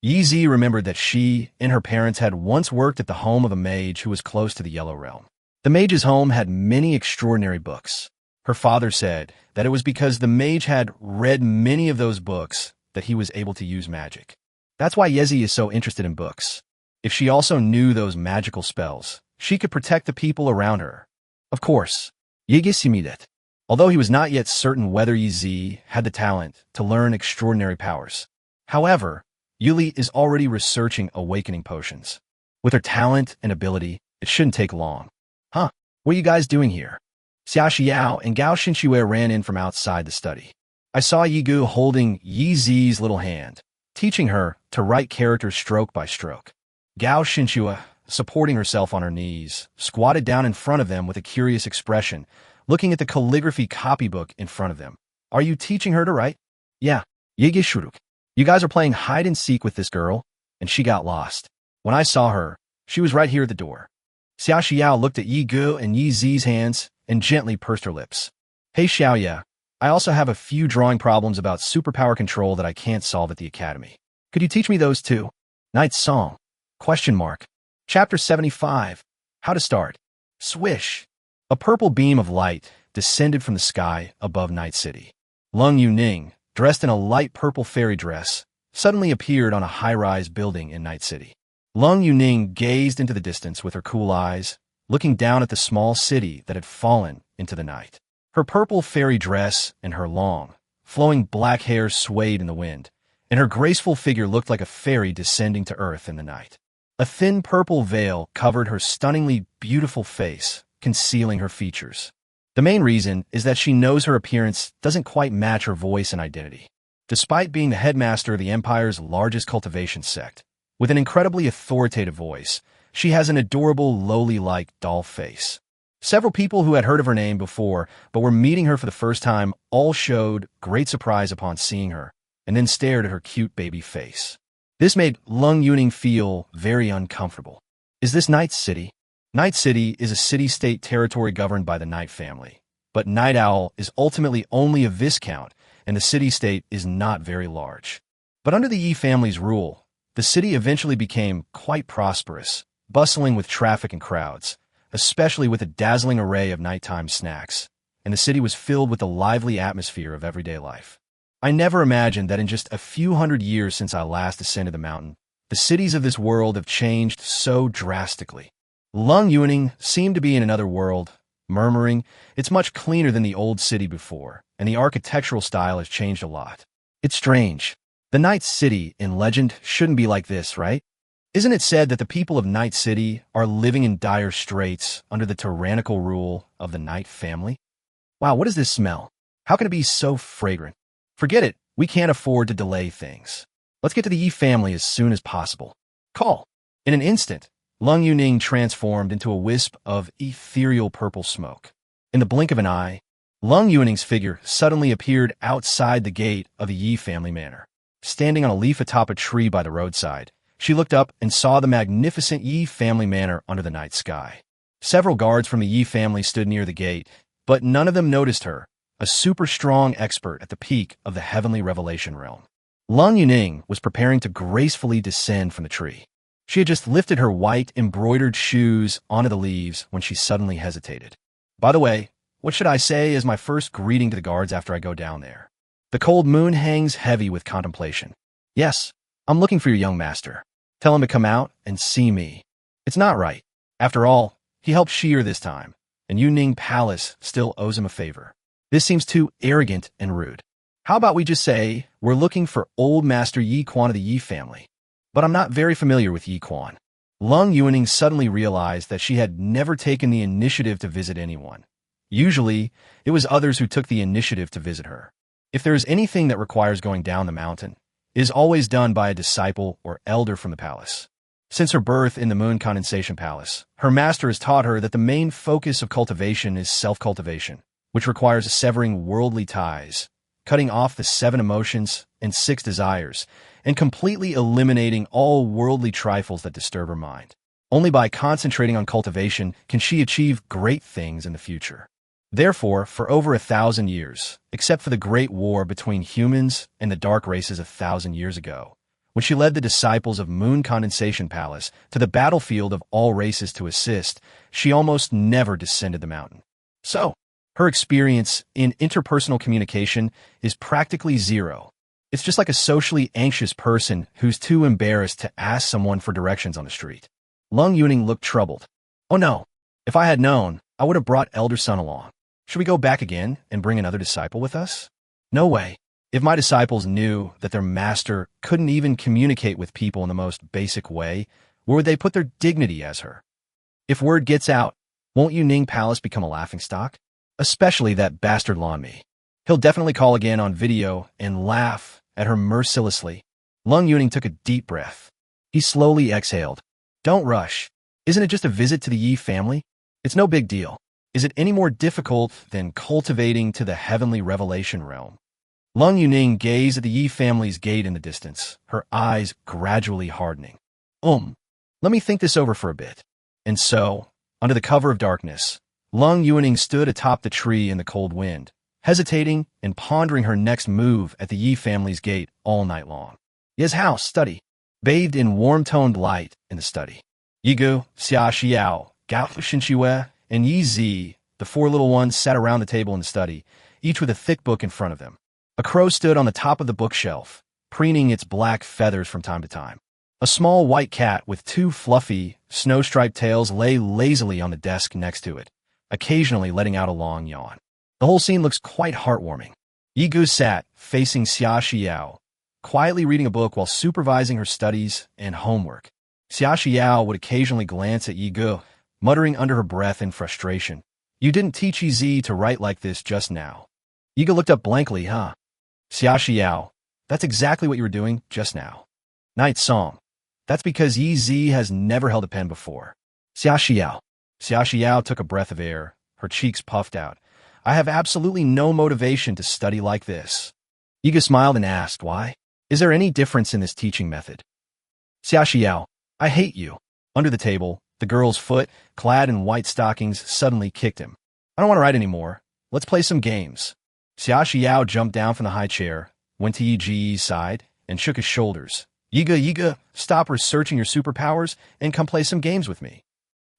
Yi-Zi remembered that she and her parents had once worked at the home of a mage who was close to the Yellow Realm. The mage's home had many extraordinary books. Her father said that it was because the mage had read many of those books that he was able to use magic. That's why Yi-Zi is so interested in books. If she also knew those magical spells, she could protect the people around her. Of course, Yi-Zi, although he was not yet certain whether Yi-Zi had the talent to learn extraordinary powers. However, Yuli is already researching awakening potions. With her talent and ability, it shouldn't take long. Huh, what are you guys doing here? Xia Xiao and Gao Xinxue ran in from outside the study. I saw Yigu holding Yi-Zi's little hand, teaching her to write characters stroke by stroke. Gao Xinxue, supporting herself on her knees, squatted down in front of them with a curious expression, looking at the calligraphy copybook in front of them. Are you teaching her to write? Yeah, Yigi Shuruk. You guys are playing hide-and-seek with this girl, and she got lost. When I saw her, she was right here at the door. Xia Xiao looked at Yi Gu and Yi Zi's hands and gently pursed her lips. Hey Xiaoya, I also have a few drawing problems about superpower control that I can't solve at the academy. Could you teach me those too? Night Song. Question mark. Chapter 75. How to start. Swish. A purple beam of light descended from the sky above Night City. Lung Yuning, dressed in a light purple fairy dress, suddenly appeared on a high-rise building in Night City. Lung Yuning gazed into the distance with her cool eyes, looking down at the small city that had fallen into the night. Her purple fairy dress and her long, flowing black hair swayed in the wind, and her graceful figure looked like a fairy descending to earth in the night. A thin purple veil covered her stunningly beautiful face, concealing her features. The main reason is that she knows her appearance doesn't quite match her voice and identity. Despite being the headmaster of the Empire's largest cultivation sect, with an incredibly authoritative voice, she has an adorable, lowly-like doll face. Several people who had heard of her name before but were meeting her for the first time all showed great surprise upon seeing her, and then stared at her cute baby face. This made Lung Yuning feel very uncomfortable. Is this Night City? Night City is a city-state territory governed by the Night family, but Night Owl is ultimately only a viscount, and the city-state is not very large. But under the Yi family's rule, the city eventually became quite prosperous, bustling with traffic and crowds, especially with a dazzling array of nighttime snacks, and the city was filled with the lively atmosphere of everyday life. I never imagined that in just a few hundred years since I last ascended the mountain, the cities of this world have changed so drastically. Lung Yuning seemed to be in another world, murmuring, "It's much cleaner than the old city before, and the architectural style has changed a lot. It's strange. The Night City in legend shouldn't be like this, right? Isn't it said that the people of Night City are living in dire straits under the tyrannical rule of the Night family? Wow, what does this smell? How can it be so fragrant? Forget it, we can't afford to delay things. Let's get to the Yi family as soon as possible. Call." In an instant, Lung Yuning transformed into a wisp of ethereal purple smoke. In the blink of an eye, Lung Yuning's figure suddenly appeared outside the gate of the Yi family manor. Standing on a leaf atop a tree by the roadside, she looked up and saw the magnificent Yi family manor under the night sky. Several guards from the Yi family stood near the gate, but none of them noticed her, a super strong expert at the peak of the heavenly revelation realm. Lung Yuning was preparing to gracefully descend from the tree. She had just lifted her white embroidered shoes onto the leaves when she suddenly hesitated. By the way, what should I say as my first greeting to the guards after I go down there? The cold moon hangs heavy with contemplation. Yes, I'm looking for your young master. Tell him to come out and see me. It's not right. After all, he helped Sheer this time, and Yuning Palace still owes him a favor. This seems too arrogant and rude. How about we just say, we're looking for old Master Yi Quan of the Yi family. But I'm not very familiar with Yi Quan. Lung Yuning suddenly realized that she had never taken the initiative to visit anyone. Usually, it was others who took the initiative to visit her. If there is anything that requires going down the mountain, it is always done by a disciple or elder from the palace. Since her birth in the Moon Condensation Palace, her master has taught her that the main focus of cultivation is self-cultivation, which requires severing worldly ties, cutting off the 7 emotions and 6 desires, and completely eliminating all worldly trifles that disturb her mind. Only by concentrating on cultivation can she achieve great things in the future. Therefore, for over 1,000 years, except for the Great War between humans and the Dark Races 1,000 years ago, when she led the disciples of Moon Condensation Palace to the battlefield of all races to assist, she almost never descended the mountain. So, her experience in interpersonal communication is practically zero. It's just like a socially anxious person who's too embarrassed to ask someone for directions on the street. Lung Yuning looked troubled. Oh no, if I had known, I would have brought Elder Sun along. Should we go back again and bring another disciple with us? No way. If my disciples knew that their master couldn't even communicate with people in the most basic way, where would they put their dignity as her? If word gets out, won't Yuning Palace become a laughingstock? Especially that bastard Lan Mi. He'll definitely call again on video and laugh at her mercilessly. Lung Yuning took a deep breath. He slowly exhaled. Don't rush. Isn't it just a visit to the Yi family? It's no big deal. Is it any more difficult than cultivating to the heavenly revelation realm? Lung Yuning gazed at the Yi family's gate in the distance, her eyes gradually hardening. Let me think this over for a bit. And so, under the cover of darkness, Lung Yuning stood atop the tree in the cold wind, hesitating and pondering her next move at the Yi family's gate all night long. Yi's house, study, bathed in warm-toned light in the study. Yigu, Xia Xiao, Gao Xinxiwe, and Yi Zi, the 4 little ones, sat around the table in the study, each with a thick book in front of them. A crow stood on the top of the bookshelf, preening its black feathers from time to time. A small white cat with 2 fluffy, snow-striped tails lay lazily on the desk next to it, occasionally letting out a long yawn. The whole scene looks quite heartwarming. Yigu sat, facing Xia Xiao, quietly reading a book while supervising her studies and homework. Xia Xiao would occasionally glance at Yigu, muttering under her breath in frustration. You didn't teach Yi Zi to write like this just now. Yigu looked up blankly, huh? Xia Xiao, that's exactly what you were doing just now. Night song. That's because Yi Zi has never held a pen before. Xia Xiao. Xia Xiao took a breath of air, her cheeks puffed out. I have absolutely no motivation to study like this. Yigu smiled and asked, why? Is there any difference in this teaching method? Xia Xiao, I hate you. Under the table, the girl's foot, clad in white stockings, suddenly kicked him. I don't want to write anymore. Let's play some games. Xia Xiao jumped down from the high chair, went to Yi Ji's side, and shook his shoulders. Yigu, stop researching your superpowers and come play some games with me.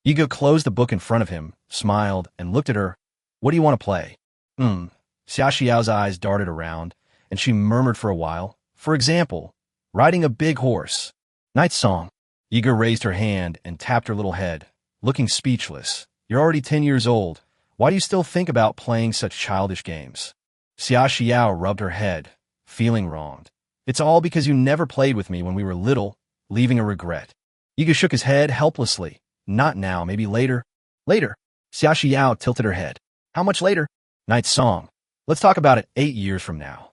Yigu closed the book in front of him, smiled, and looked at her. What do you want to play? Xia Xiao's eyes darted around, and she murmured for a while. For example, riding a big horse. Night song. Yigu raised her hand and tapped her little head, looking speechless. You're already 10 years old. Why do you still think about playing such childish games? Xia Xiao rubbed her head, feeling wronged. It's all because you never played with me when we were little, leaving a regret. Yigu shook his head helplessly. Not now, maybe later. Later. Xia Xiao tilted her head. How much later? Night song. Let's talk about it 8 years from now.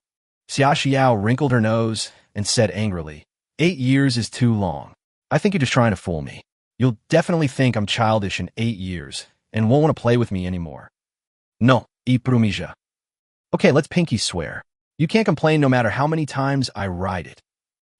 Xia Xiao wrinkled her nose and said angrily, 8 years is too long. I think you're just trying to fool me. You'll definitely think I'm childish in 8 years and won't want to play with me anymore. No, y promija. Okay, let's pinky swear. You can't complain no matter how many times I ride it.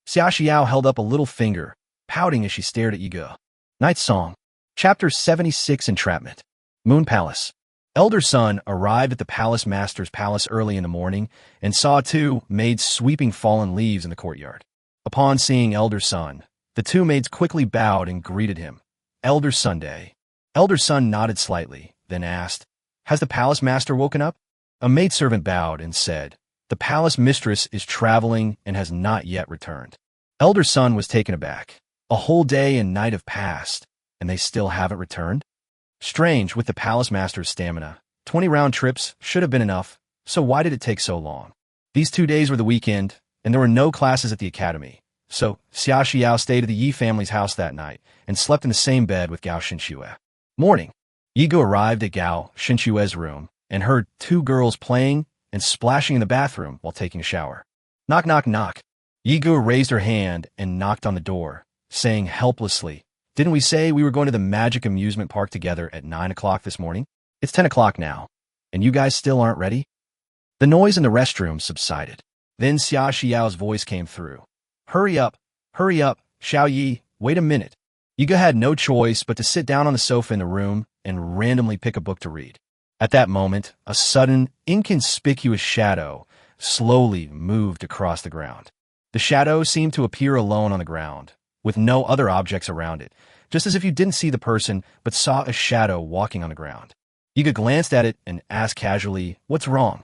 Xia Xiao held up a little finger, pouting as she stared at Yigu. Night song. Chapter 76, Entrapment. Moon Palace. Elder Sun arrived at the palace master's palace early in the morning and saw 2 maids sweeping fallen leaves in the courtyard. Upon seeing Elder Sun, the 2 maids quickly bowed and greeted him. Elder Sunday. Elder Sun nodded slightly, then asked, Has the palace master woken up? A maidservant bowed and said, The palace mistress is traveling and has not yet returned. Elder Sun was taken aback. A whole day and night have passed. and they still haven't returned? Strange, with the palace master's stamina. 20 round trips should have been enough, so why did it take so long? These 2 days were the weekend, and there were no classes at the academy, so Xia Xiao stayed at the Yi family's house that night and slept in the same bed with Gao Xinxue. Morning. Yi Gu arrived at Gao Xinxue's room and heard 2 girls playing and splashing in the bathroom while taking a shower. Knock, knock, knock. Yi Gu raised her hand and knocked on the door, saying helplessly, "Didn't we say we were going to the magic amusement park together at 9 o'clock this morning? It's 10 o'clock now, and you guys still aren't ready?" The noise in the restroom subsided. Then Xia Xiao's voice came through. Hurry up, Xiao Yi, wait a minute." Yi Gu had no choice but to sit down on the sofa in the room and randomly pick a book to read. At that moment, a sudden, inconspicuous shadow slowly moved across the ground. The shadow seemed to appear alone on the ground, with no other objects around it, just as if you didn't see the person but saw a shadow walking on the ground. Yi Gu glanced at it and asked casually, "What's wrong?"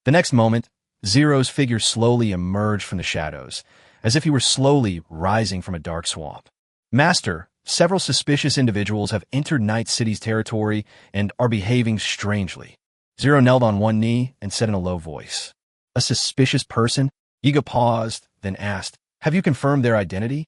The next moment, Zero's figure slowly emerged from the shadows, as if he were slowly rising from a dark swamp. "Master, several suspicious individuals have entered Night City's territory and are behaving strangely." Zero knelt on one knee and said in a low voice, "A suspicious person?" Yi Gu paused, then asked, "Have you confirmed their identity?"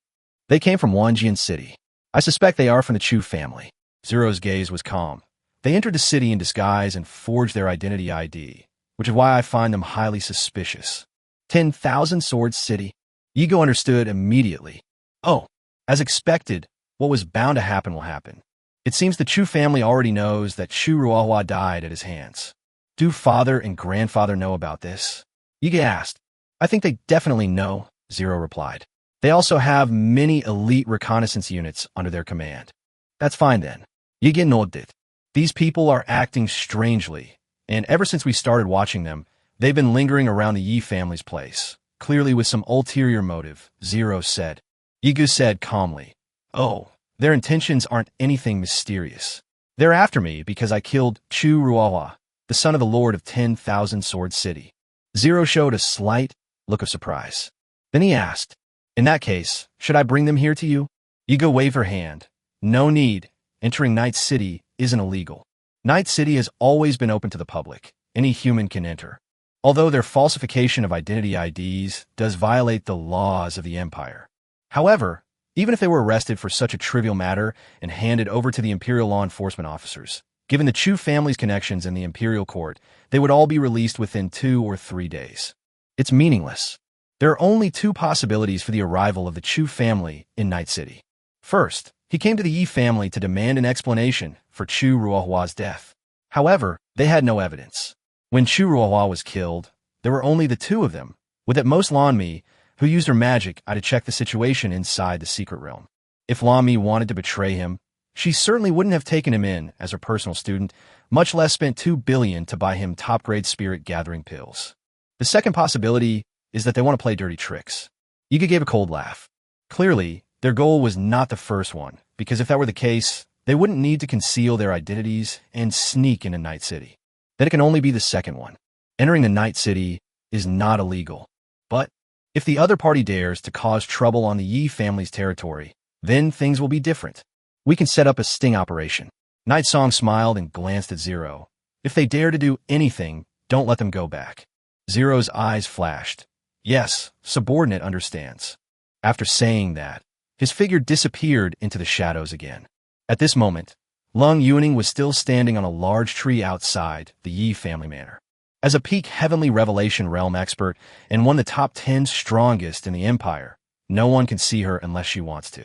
"They came from Wanjian City. I suspect they are from the Chu family." Zero's gaze was calm. "They entered the city in disguise and forged their identity ID, which is why I find them highly suspicious." 10,000 Swords City. Yi Gu understood immediately. Oh, as expected, what was bound to happen will happen. It seems the Chu family already knows that Chu Ruohua died at his hands. Do father and grandfather know about this? Yi Gu asked. "I think they definitely know," Zero replied. "They also have many elite reconnaissance units under their command." "That's fine then." Yi Gu nodded. "These people are acting strangely, and ever since we started watching them, they've been lingering around the Yi family's place, clearly with some ulterior motive," Zero said. Yi Gu said calmly, "Oh, their intentions aren't anything mysterious. They're after me because I killed Chu Ruohua, the son of the Lord of 10,000 Sword City." Zero showed a slight look of surprise. Then he asked, "In that case, should I bring them here to you?" Yi Gu waved her hand. "No need. Entering Night City isn't illegal. Night City has always been open to the public. Any human can enter. Although their falsification of identity IDs does violate the laws of the Empire. However, even if they were arrested for such a trivial matter and handed over to the Imperial law enforcement officers, given the Chu family's connections in the Imperial court, they would all be released within 2 or 3 days. It's meaningless. There are only 2 possibilities for the arrival of the Chu family in Night City. First, he came to the Yi family to demand an explanation for Chu Ruohua's death. However, they had no evidence. When Chu Ruohua was killed, there were only the 2 of them, with at most Lan Mi, who used her magic to check the situation inside the secret realm. If Lan Mi wanted to betray him, she certainly wouldn't have taken him in as her personal student, much less spent 2 billion to buy him top-grade spirit-gathering pills. The second possibility is that they want to play dirty tricks. Yi Gu gave a cold laugh. Clearly, their goal was not the first one, because if that were the case, they wouldn't need to conceal their identities and sneak into Night City. Then it can only be the second one. Entering the Night City is not illegal. But if the other party dares to cause trouble on the Yi family's territory, then things will be different. We can set up a sting operation. Night Song smiled and glanced at Zero. If they dare to do anything, don't let them go back. Zero's eyes flashed. Yes, subordinate understands. After saying that, his figure disappeared into the shadows again. At this moment, Lung Yuning was still standing on a large tree outside the Yi family manor. As a peak heavenly revelation realm expert and one of the top 10 strongest in the empire, no one can see her unless she wants to.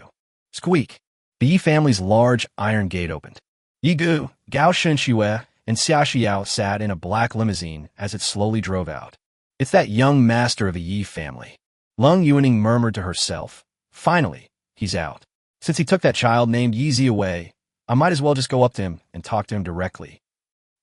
Squeak! The Yi family's large iron gate opened. Yi Gu, Gao Xinxue, and Xia Xiao sat in a black limousine as it slowly drove out. It's that young master of the Yi family. Lung Yuning murmured to herself. Finally, he's out. Since he took that child named Yizi away, I might as well just go up to him and talk to him directly.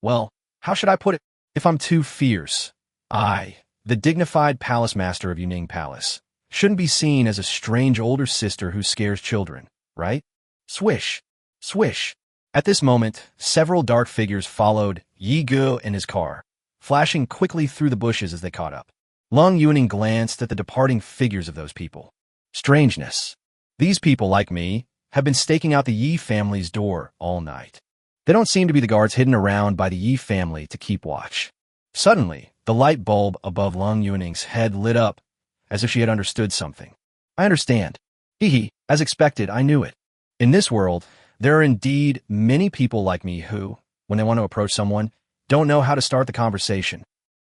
Well, how should I put it? If I'm too fierce, I, the dignified palace master of Yuning Palace, shouldn't be seen as a strange older sister who scares children, right? Swish, swish. At this moment, several dark figures followed Yi Gu and his car, flashing quickly through the bushes as they caught up. Lung Yuning glanced at the departing figures of those people. Strangeness. These people, like me, have been staking out the Yi family's door all night. They don't seem to be the guards hidden around by the Yi family to keep watch. Suddenly, the light bulb above Lung Yuning's head lit up, as if she had understood something. I understand. Hee, as expected, I knew it. In this world, there are indeed many people like me who, when they want to approach someone, don't know how to start the conversation.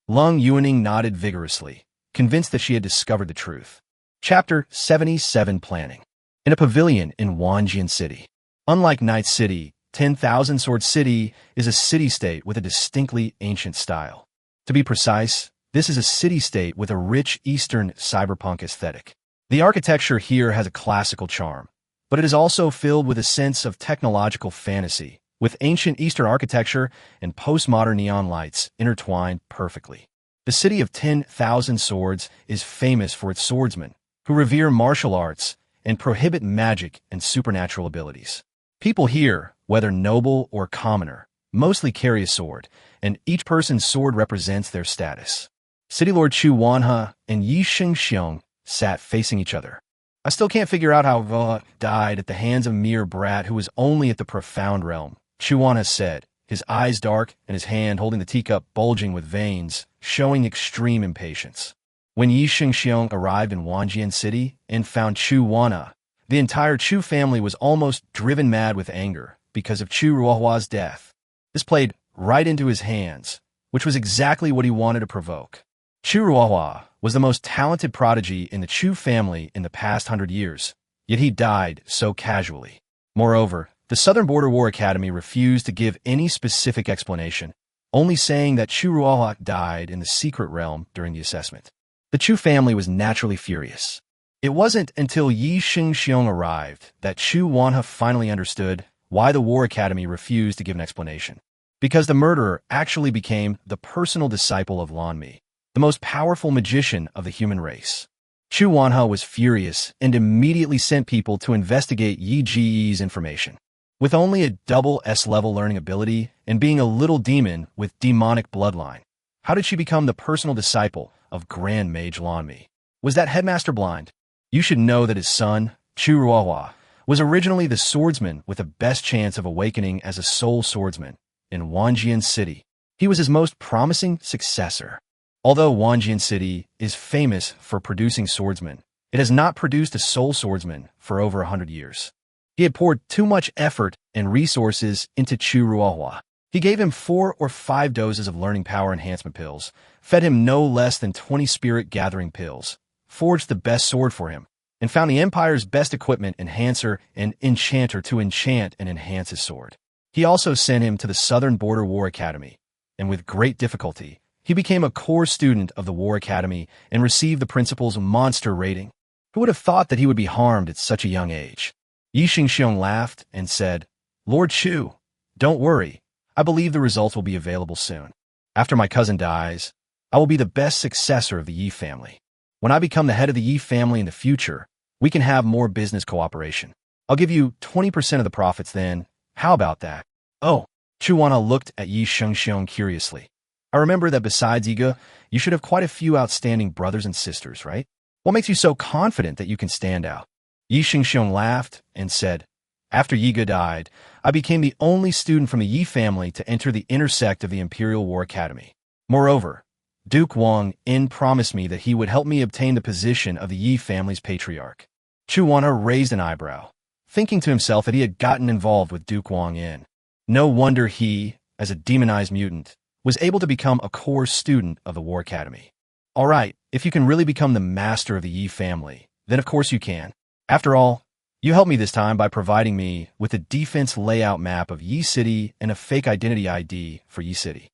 Lung Yuning nodded vigorously, convinced that she had discovered the truth. Chapter 77 Planning. In a pavilion in Wanjian City. Unlike Night City, 10,000 Sword City is a city-state with a distinctly ancient style. To be precise, this is a city-state with a rich Eastern cyberpunk aesthetic. The architecture here has a classical charm, but it is also filled with a sense of technological fantasy, with ancient Eastern architecture and postmodern neon lights intertwined perfectly. The city of 10,000 swords is famous for its swordsmen, who revere martial arts and prohibit magic and supernatural abilities. People here, whether noble or commoner, mostly carry a sword, and each person's sword represents their status. City Lord Chu Wanhe and Yi Xingxiong sat facing each other. I still can't figure out how Voa died at the hands of a mere brat who was only at the profound realm, Chu Wanhe said, his eyes dark and his hand holding the teacup bulging with veins, showing extreme impatience. When Yi Xingxiong arrived in Wanjian City and found Chu Wanhe, the entire Chu family was almost driven mad with anger because of Chu Ruohua's death. This played right into his hands, which was exactly what he wanted to provoke. Chu Ruohua was the most talented prodigy in the Chu family in the past 100 years, yet he died so casually. Moreover, the Southern Border War Academy refused to give any specific explanation, only saying that Chu Ruohua died in the secret realm during the assessment. The Chu family was naturally furious. It wasn't until Yi Xingxiong arrived that Chu Wanhe finally understood why the War Academy refused to give an explanation. Because the murderer actually became the personal disciple of Lan Mi, the most powerful magician of the human race. Chu Wanhe was furious and immediately sent people to investigate Yi Ji's information. With only a double S-level learning ability and being a little demon with demonic bloodline, how did she become the personal disciple of Grand Mage Lan Mi? Was that headmaster blind? You should know that his son, Chu Ruohua, was originally the swordsman with the best chance of awakening as a soul swordsman in Wanjian City. He was his most promising successor. Although Wanjian City is famous for producing swordsmen, it has not produced a soul swordsman for over 100 years. He had poured too much effort and resources into Chu Ruohua. He gave him 4 or 5 doses of learning power enhancement pills, fed him no less than 20 spirit gathering pills, forged the best sword for him, and found the Empire's best equipment enhancer and enchanter to enchant and enhance his sword. He also sent him to the Southern Border War Academy, and with great difficulty, he became a core student of the War Academy and received the principal's monster rating. Who would have thought that he would be harmed at such a young age? Yi Xingxiong laughed and said, Lord Chu, don't worry. I believe the results will be available soon. After my cousin dies, I will be the best successor of the Yi family. When I become the head of the Yi family in the future, we can have more business cooperation. I'll give you 20% of the profits then. How about that? Oh, Chu Wanhe looked at Yi Xingxiong curiously. I remember that besides Yiga, you should have quite a few outstanding brothers and sisters, right? What makes you so confident that you can stand out? Yi Xingxiong laughed and said, After Yiga died, I became the only student from the Yi family to enter the inner sect of the Imperial War Academy. Moreover, Duke Wang In promised me that he would help me obtain the position of the Yi family's patriarch. Chu Wanhe raised an eyebrow, thinking to himself that he had gotten involved with Duke Wang In. No wonder he, as a demonized mutant, was able to become a core student of the War Academy. All right, if you can really become the master of the Yi family, then of course you can. After all, you helped me this time by providing me with a defense layout map of Yi City and a fake identity ID for Yi City.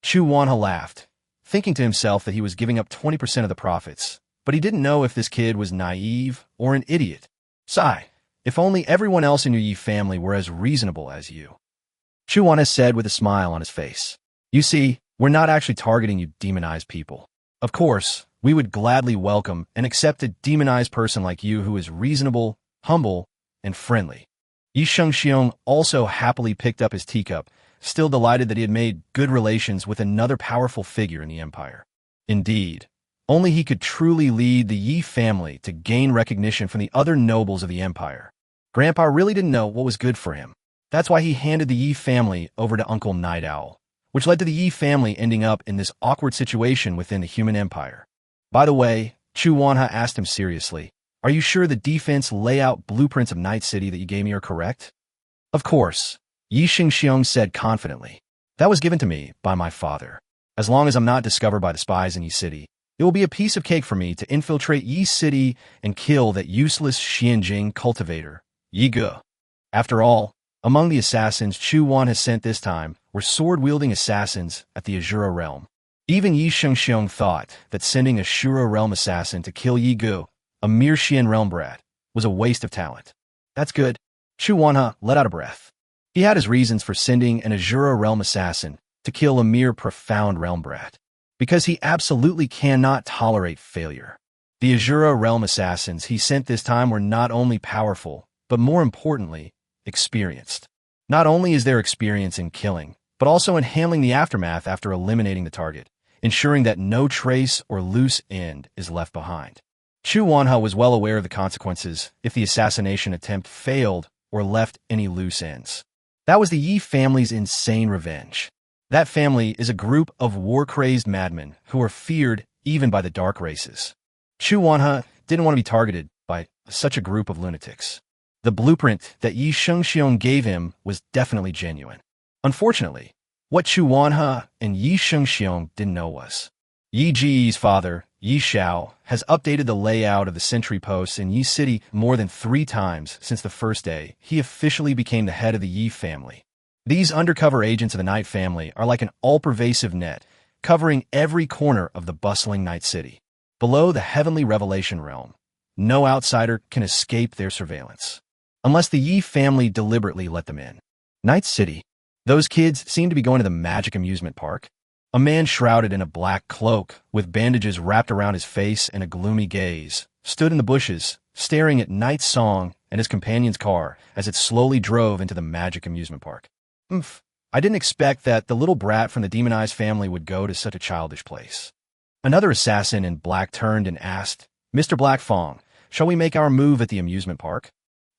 Chu Wanhe laughed, thinking to himself that he was giving up 20% of the profits, but he didn't know if this kid was naive or an idiot. Sigh, if only everyone else in your Yi family were as reasonable as you. Chu Wanhe said with a smile on his face. You see, we're not actually targeting you demonized people. Of course, we would gladly welcome and accept a demonized person like you who is reasonable, humble, and friendly. Yi Xingxiong also happily picked up his teacup, still delighted that he had made good relations with another powerful figure in the Empire. Indeed, only he could truly lead the Yi family to gain recognition from the other nobles of the Empire. Grandpa really didn't know what was good for him. That's why he handed the Yi family over to Uncle Night Owl, which led to the Yi family ending up in this awkward situation within the human empire. By the way, Chu Wanha asked him seriously, "Are you sure the defense layout blueprints of Night City that you gave me are correct?" "Of course," Yi Xingxiong said confidently. "That was given to me by my father. As long as I'm not discovered by the spies in Yi City, it will be a piece of cake for me to infiltrate Yi City and kill that useless Xianjing cultivator, Yi Ge." After all, among the assassins Chu Wan has sent this time were sword-wielding assassins at the Azura realm. Even Yi Shengxiong thought that sending a Shura realm assassin to kill Yi Ge, a mere Xian realm brat, was a waste of talent. That's good. Chu Wanha let out a breath. He had his reasons for sending an Azura realm assassin to kill a mere profound realm brat, because he absolutely cannot tolerate failure. The Azura realm assassins he sent this time were not only powerful, but more importantly, experienced. Not only is there experience in killing, but also in handling the aftermath after eliminating the target, ensuring that no trace or loose end is left behind. Chu Wanha was well aware of the consequences if the assassination attempt failed or left any loose ends. That was the Yi family's insane revenge. That family is a group of war-crazed madmen who are feared even by the dark races. Chu Wanha didn't want to be targeted by such a group of lunatics. The blueprint that Yi Shengxiong gave him was definitely genuine. Unfortunately, what Chu Wanha and Yi Shengxiong didn't know was Yi Ji's father, Yi Xiao, has updated the layout of the sentry posts in Yi City more than 3 times since the first day he officially became the head of the Yi family. These undercover agents of the Night family are like an all-pervasive net, covering every corner of the bustling Night City. Below the heavenly revelation realm, no outsider can escape their surveillance, unless the Yi family deliberately let them in. Night City. Those kids seem to be going to the magic amusement park. A man shrouded in a black cloak, with bandages wrapped around his face and a gloomy gaze, stood in the bushes, staring at Night Song and his companion's car as it slowly drove into the magic amusement park. I didn't expect that the little brat from the demonized family would go to such a childish place. Another assassin in black turned and asked, "Mr. Black Fong, shall we make our move at the amusement park?"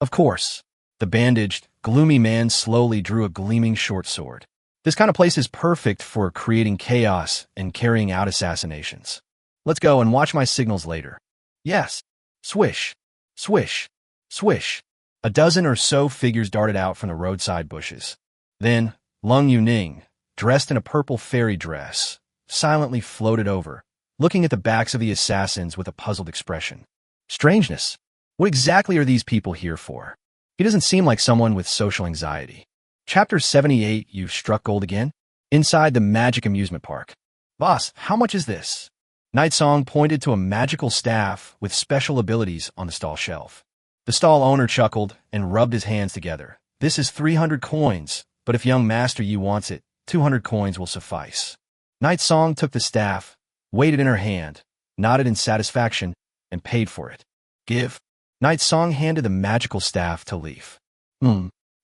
"Of course." The bandaged, gloomy man slowly drew a gleaming short sword. This kind of place is perfect for creating chaos and carrying out assassinations. "Let's go and watch my signals later." "Yes." Swish, swish, swish. A dozen or so figures darted out from the roadside bushes. Then, Lung Yuning, dressed in a purple fairy dress, silently floated over, looking at the backs of the assassins with a puzzled expression. Strangeness. What exactly are these people here for? He doesn't seem like someone with social anxiety. Chapter 78, You've struck gold again? Inside the magic amusement park. "Boss, how much is this?" Night Song pointed to a magical staff with special abilities on the stall shelf. The stall owner chuckled and rubbed his hands together. "This is 300 coins, but if young Master Yi wants it, 200 coins will suffice." Night Song took the staff, weighed it in her hand, nodded in satisfaction, and paid for it. "Give." Night Song handed the magical staff to Leaf.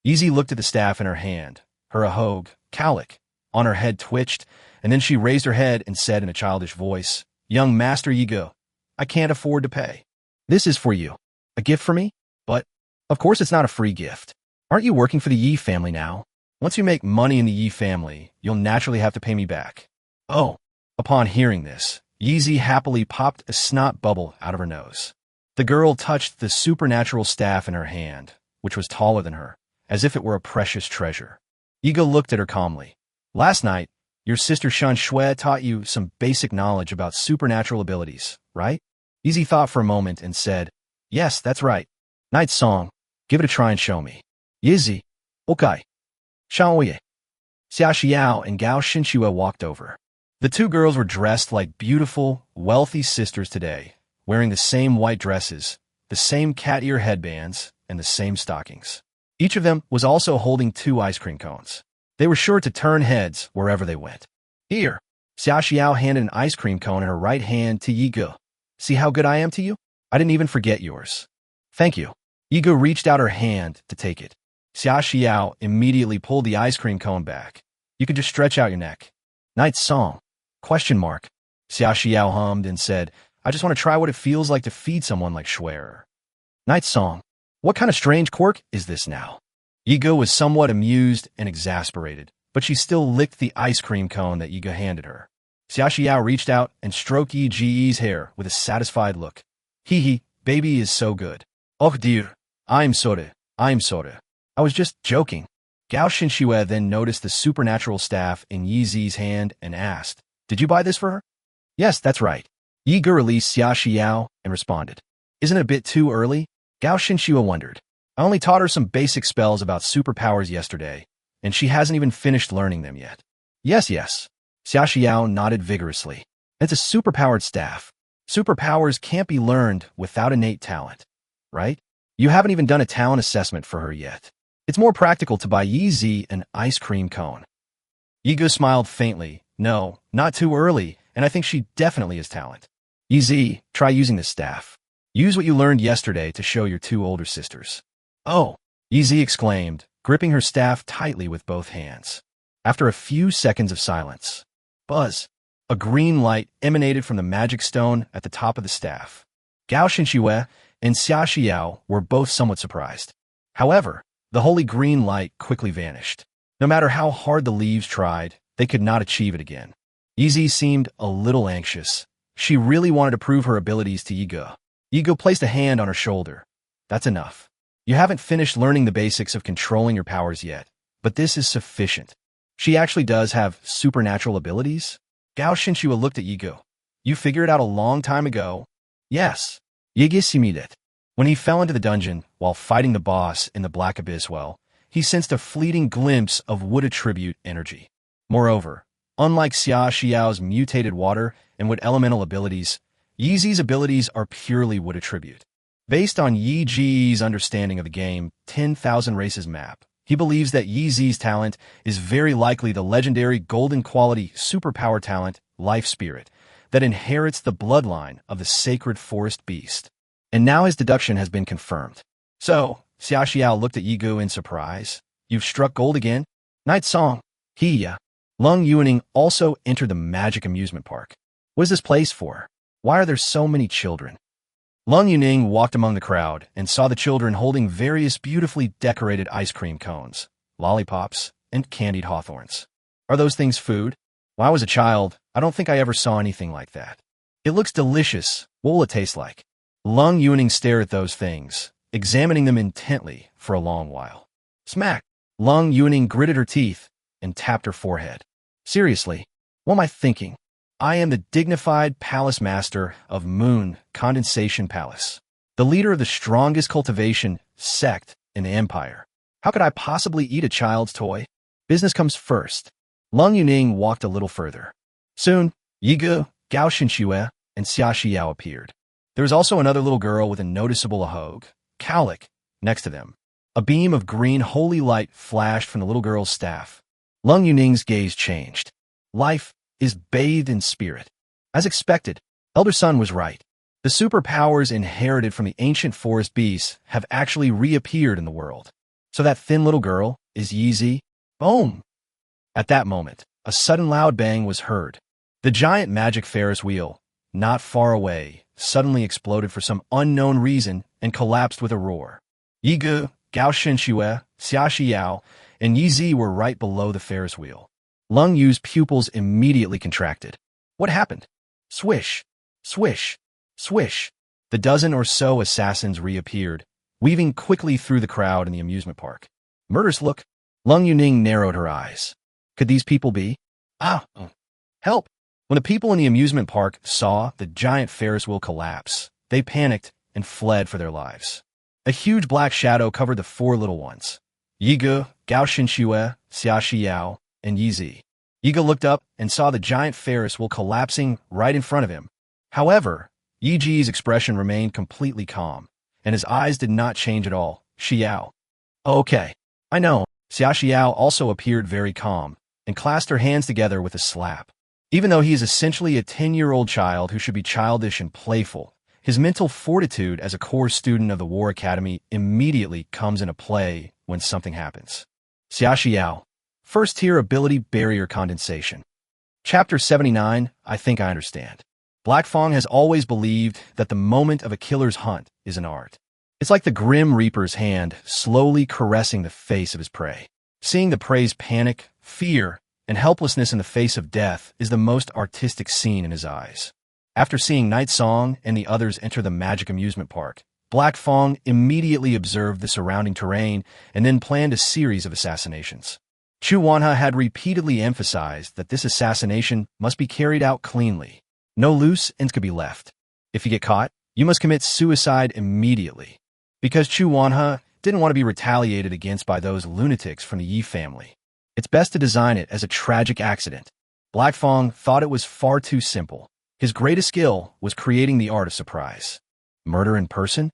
Easy looked at the staff in her hand. Her ahog, cowlick, on her head twitched, and then she raised her head and said in a childish voice, "Young Master Yi Ge, I can't afford to pay. This is for you. A gift for me? But, of course it's not a free gift. Aren't you working for the Yi family now? Once you make money in the Yi family, you'll naturally have to pay me back." "Oh." Upon hearing this, Yeezy happily popped a snot bubble out of her nose. The girl touched the supernatural staff in her hand, which was taller than her, as if it were a precious treasure. Yiga looked at her calmly. "Last night, your sister Shan Shui taught you some basic knowledge about supernatural abilities, right?" Yeezy thought for a moment and said, "Yes, that's right. Night Song, give it a try and show me." "Yeezy, okay." Shao Ye, Xia Xiao, and Gao Xinxue walked over. The two girls were dressed like beautiful, wealthy sisters today, wearing the same white dresses, the same cat ear headbands, and the same stockings. Each of them was also holding 2 ice cream cones. They were sure to turn heads wherever they went. "Here." Xia Xiao handed an ice cream cone in her right hand to Yi Ge. "See how good I am to you? I didn't even forget yours." "Thank you." Yi Ge reached out her hand to take it. Xia Xiao immediately pulled the ice cream cone back. "You can just stretch out your neck." "Night Song? Question mark. Xia Xiao hummed and said, "I just want to try what it feels like to feed someone like Schwer." "Night Song." What kind of strange quirk is this now? Yigo was somewhat amused and exasperated, but she still licked the ice cream cone that Yigo handed her. Xiaoxiao reached out and stroked Yi Ji's hair with a satisfied look. Hee, baby is so good. Oh dear, I'm sorry. I was just joking. Gao Xinxue then noticed the supernatural staff in Yi Zi's hand and asked, Did you buy this for her? Yes, that's right. Yi Ge released Xia Xiao and responded. Isn't it a bit too early? Gao Xinxue wondered. I only taught her some basic spells about superpowers yesterday, and she hasn't even finished learning them yet. Yes. Xia Xiao nodded vigorously. It's a superpowered staff. Superpowers can't be learned without innate talent, right? You haven't even done a talent assessment for her yet. It's more practical to buy Yi Zi an ice cream cone. Yigo smiled faintly. No, not too early, and I think she definitely has talent. Yi Zi, try using this staff. Use what you learned yesterday to show your two older sisters. Oh, Yi Zi exclaimed, gripping her staff tightly with both hands. After a few seconds of silence, buzz! A green light emanated from the magic stone at the top of the staff. Gao Xinxue and Xia Xiao were both somewhat surprised. However, the holy green light quickly vanished. No matter how hard the leaves tried, they could not achieve it again. Yi Zi seemed a little anxious. She really wanted to prove her abilities to Yigo. Yigo placed a hand on her shoulder. That's enough. You haven't finished learning the basics of controlling your powers yet, but this is sufficient. She actually does have supernatural abilities? Gao Xinxue looked at Yigo. You figured it out a long time ago? Yes. Yigisimidit. When he fell into the dungeon while fighting the boss in the Black Abyss well, he sensed a fleeting glimpse of wood attribute energy. Moreover, unlike Xia Xiao's mutated water and wood elemental abilities, Yi Zi's abilities are purely wood attribute. Based on Yi Ji's understanding of the game 10,000 Races map, he believes that Yi Zi's talent is very likely the legendary golden quality superpower talent, Life Spirit, that inherits the bloodline of the sacred forest beast. And now his deduction has been confirmed. So, Xia Xiao looked at Yigo in surprise. You've struck gold again? Night song. Hiya. Lung Yuaning also entered the magic amusement park. What is this place for? Why are there so many children? Lung Yuning walked among the crowd and saw the children holding various beautifully decorated ice cream cones, lollipops, and candied hawthorns. Are those things food? When I was a child, I don't think I ever saw anything like that. It looks delicious. What will it taste like? Lung Yuning stared at those things, examining them intently for a long while. Smack! Lung Yuning gritted her teeth and tapped her forehead. Seriously, what am I thinking? I am the dignified palace master of Moon Condensation Palace, the leader of the strongest cultivation sect in the empire. How could I possibly eat a child's toy? Business comes first. Lung Yuning walked a little further. Soon, Yigo, Gao Xinxue, and Xia Xiao appeared. There was also another little girl with a noticeable ahogue, cowlick, next to them. A beam of green holy light flashed from the little girl's staff. Lung Yuning's gaze changed. Life is bathed in spirit. As expected, Elder Sun was right. The superpowers inherited from the ancient forest beasts have actually reappeared in the world. So that thin little girl is Yi Zi? Boom! At that moment, a sudden loud bang was heard. The giant magic Ferris wheel, not far away, suddenly exploded for some unknown reason and collapsed with a roar. Yigu, Gao Xinxue, Xia Xiao, and Yi Zi were right below the Ferris wheel. Lung Yu's pupils immediately contracted. What happened? Swish, swish, swish. The dozen or so assassins reappeared, weaving quickly through the crowd in the amusement park. Murderous look. Lung Yuning narrowed her eyes. Could these people be? Help! When the people in the amusement park saw the giant Ferris wheel collapse, they panicked and fled for their lives. A huge black shadow covered the four little ones. Yigu, Gao Xinxue, Xia Xiao, and Yi Zi. Yigu looked up and saw the giant Ferris wheel collapsing right in front of him. However, Yi Ji's expression remained completely calm, and his eyes did not change at all. Xiao. Okay, I know. Xia Xiao also appeared very calm, and clasped her hands together with a slap. Even though he is essentially a 10-year-old child who should be childish and playful, his mental fortitude as a core student of the War Academy immediately comes into play when something happens. Xia Xiao. First tier ability barrier condensation. Chapter 79, I think I understand. Black Fong has always believed that the moment of a killer's hunt is an art. It's like the Grim Reaper's hand slowly caressing the face of his prey. Seeing the prey's panic, fear, and helplessness in the face of death is the most artistic scene in his eyes. After seeing Night Song and the others enter the magic amusement park, Black Fong immediately observed the surrounding terrain and then planned a series of assassinations. Chu Wanha had repeatedly emphasized that this assassination must be carried out cleanly. No loose ends could be left. If you get caught, you must commit suicide immediately. Because Chu Wanha didn't want to be retaliated against by those lunatics from the Yi family, it's best to design it as a tragic accident. Black Fong thought it was far too simple. His greatest skill was creating the art of surprise. Murder in person?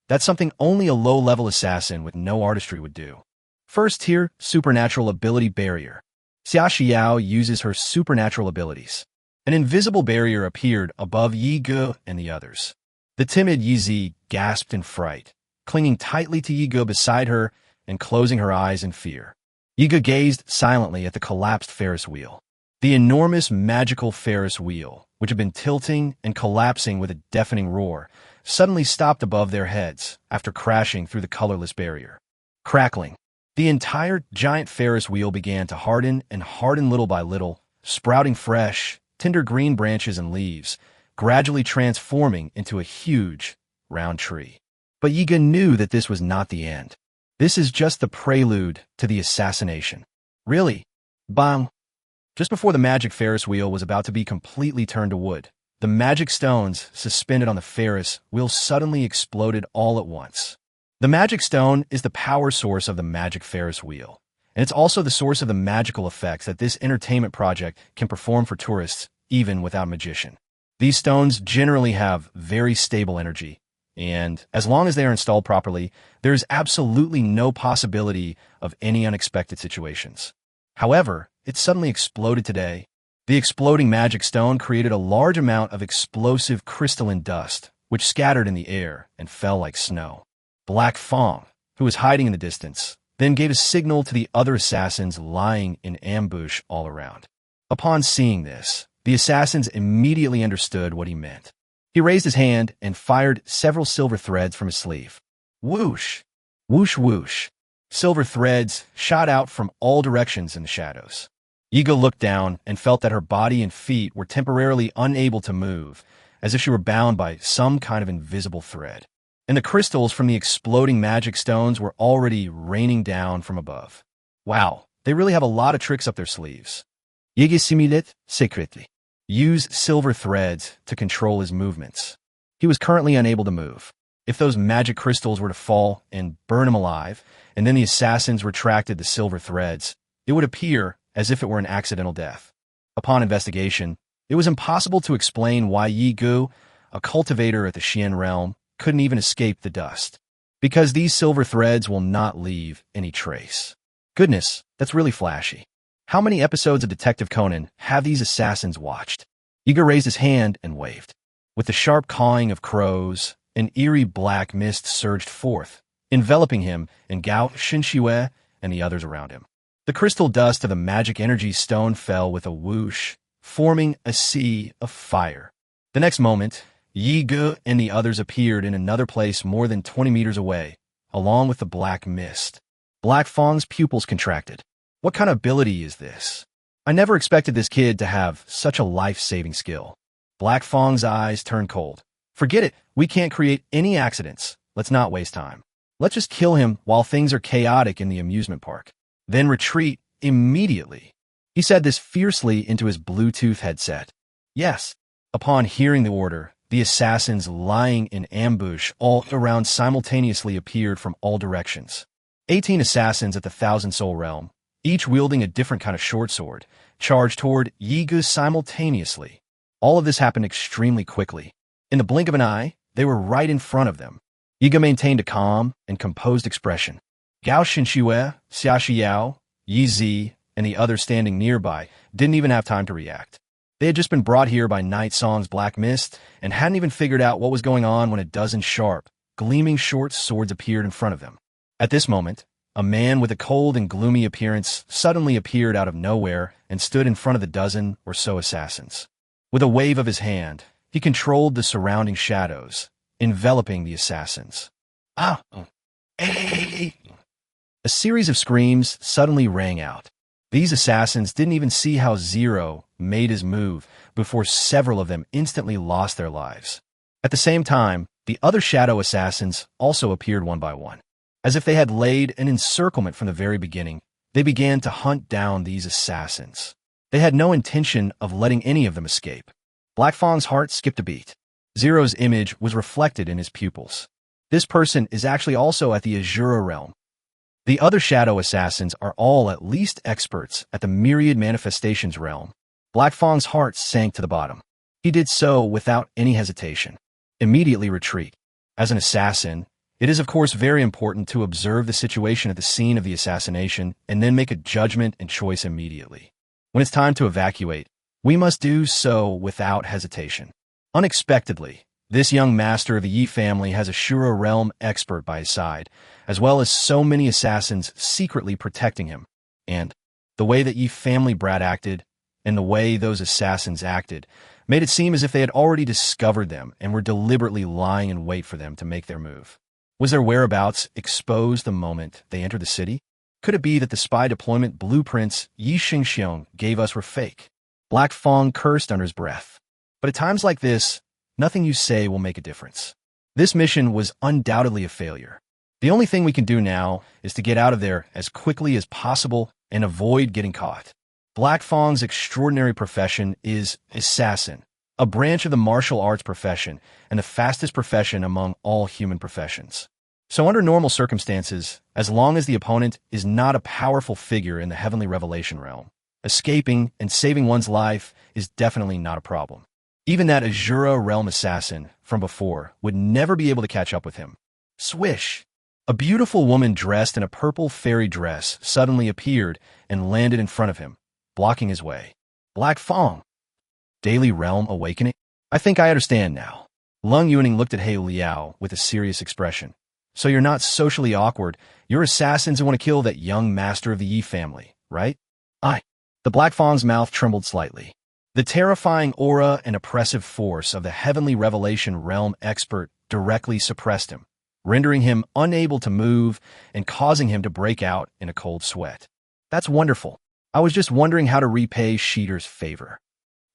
That's something only a low-level assassin with no artistry would do. First tier, supernatural ability barrier. Xia Xiao uses her supernatural abilities. An invisible barrier appeared above Yi Ge and the others. The timid Yi Zi gasped in fright, clinging tightly to Yi Ge beside her and closing her eyes in fear. Yi Ge gazed silently at the collapsed Ferris wheel. The enormous magical Ferris wheel, which had been tilting and collapsing with a deafening roar, suddenly stopped above their heads after crashing through the colorless barrier. Crackling, the entire giant Ferris wheel began to harden and harden little by little, sprouting fresh, tender green branches and leaves, gradually transforming into a huge, round tree. But Yi Ge knew that this was not the end. This is just the prelude to the assassination. Really? Bang! Just before the magic Ferris wheel was about to be completely turned to wood, the magic stones suspended on the Ferris wheel suddenly exploded all at once. The magic stone is the power source of the magic Ferris wheel, and it's also the source of the magical effects that this entertainment project can perform for tourists, even without a magician. These stones generally have very stable energy, and as long as they are installed properly, there is absolutely no possibility of any unexpected situations. However, it suddenly exploded today. The exploding magic stone created a large amount of explosive crystalline dust, which scattered in the air and fell like snow. Black Fong, who was hiding in the distance, then gave a signal to the other assassins lying in ambush all around. Upon seeing this, the assassins immediately understood what he meant. He raised his hand and fired several silver threads from his sleeve. Whoosh! Whoosh whoosh! Silver threads shot out from all directions in the shadows. Yi Ge looked down and felt that her body and feet were temporarily unable to move, as if she were bound by some kind of invisible thread. And the crystals from the exploding magic stones were already raining down from above. Wow, they really have a lot of tricks up their sleeves. Yi Ge simulate secretly. Use silver threads to control his movements. He was currently unable to move. If those magic crystals were to fall and burn him alive, and then the assassins retracted the silver threads, it would appear as if it were an accidental death. Upon investigation, it was impossible to explain why Yi Ge, a cultivator at the Xian realm, couldn't even escape the dust. Because these silver threads will not leave any trace. Goodness, that's really flashy. How many episodes of Detective Conan have these assassins watched? Yi Ge raised his hand and waved. With the sharp cawing of crows, an eerie black mist surged forth, enveloping him and Gao Xinxue and the others around him. The crystal dust of the magic energy stone fell with a whoosh, forming a sea of fire. The next moment, Yi Ge and the others appeared in another place more than 20 meters away, along with the black mist. Black Fong's pupils contracted. What kind of ability is this? I never expected this kid to have such a life-saving skill. Black Fong's eyes turned cold. Forget it, we can't create any accidents. Let's not waste time. Let's just kill him while things are chaotic in the amusement park. Then retreat immediately. He said this fiercely into his Bluetooth headset. Yes. Upon hearing the order, the assassins lying in ambush all around simultaneously appeared from all directions. 18 assassins at the Thousand Soul Realm, each wielding a different kind of short sword, charged toward Yi Ge simultaneously. All of this happened extremely quickly. In the blink of an eye, they were right in front of them. Yi Ge maintained a calm and composed expression. Gao Xinxue, Xia Xiao, Yi Zi, and the others standing nearby didn't even have time to react. They had just been brought here by Night Song's black mist and hadn't even figured out what was going on when a dozen sharp, gleaming short swords appeared in front of them. At this moment, a man with a cold and gloomy appearance suddenly appeared out of nowhere and stood in front of the dozen or so assassins. With a wave of his hand, he controlled the surrounding shadows, enveloping the assassins. Ah! Hey! A series of screams suddenly rang out. These assassins didn't even see how Zero made his move before several of them instantly lost their lives. At the same time, the other shadow assassins also appeared one by one. As if they had laid an encirclement from the very beginning, they began to hunt down these assassins. They had no intention of letting any of them escape. Black Fong's heart skipped a beat. Zero's image was reflected in his pupils. This person is actually also at the Azura realm. The other shadow assassins are all at least experts at the myriad manifestations realm. Black Fong's heart sank to the bottom. He did so without any hesitation. Immediately retreat. As an assassin, it is of course very important to observe the situation at the scene of the assassination and then make a judgment and choice immediately. When it's time to evacuate, we must do so without hesitation. Unexpectedly, this young master of the Yi family has a Shura realm expert by his side, as well as so many assassins secretly protecting him. And the way that Yi family brat acted, and the way those assassins acted, made it seem as if they had already discovered them and were deliberately lying in wait for them to make their move. Was their whereabouts exposed the moment they entered the city? Could it be that the spy deployment blueprints Yi Xingxiong gave us were fake? Black Fong cursed under his breath. But at times like this, nothing you say will make a difference. This mission was undoubtedly a failure. The only thing we can do now is to get out of there as quickly as possible and avoid getting caught. Black Fong's extraordinary profession is assassin, a branch of the martial arts profession and the fastest profession among all human professions. So under normal circumstances, as long as the opponent is not a powerful figure in the heavenly revelation realm, escaping and saving one's life is definitely not a problem. Even that Azura realm assassin from before would never be able to catch up with him. Swish! A beautiful woman dressed in a purple fairy dress suddenly appeared and landed in front of him, blocking his way. Black Fong. Daily realm awakening? I think I understand now. Lung Yuning looked at He Liao with a serious expression. So you're not socially awkward. You're assassins who want to kill that young master of the Yi family, right? Aye. The Black Fong's mouth trembled slightly. The terrifying aura and oppressive force of the heavenly revelation realm expert directly suppressed him, rendering him unable to move and causing him to break out in a cold sweat. That's wonderful. I was just wondering how to repay Sheeter's favor.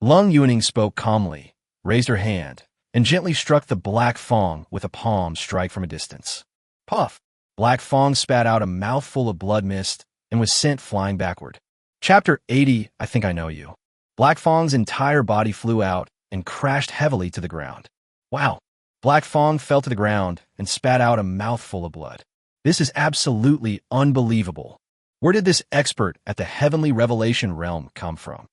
Lung Yuning spoke calmly, raised her hand, and gently struck the Black Fong with a palm strike from a distance. Puff! Black Fong spat out a mouthful of blood mist and was sent flying backward. Chapter 80, I think I know you. Black Fong's entire body flew out and crashed heavily to the ground. Wow! Black Fong fell to the ground and spat out a mouthful of blood. This is absolutely unbelievable. Where did this expert at the heavenly revelation realm come from?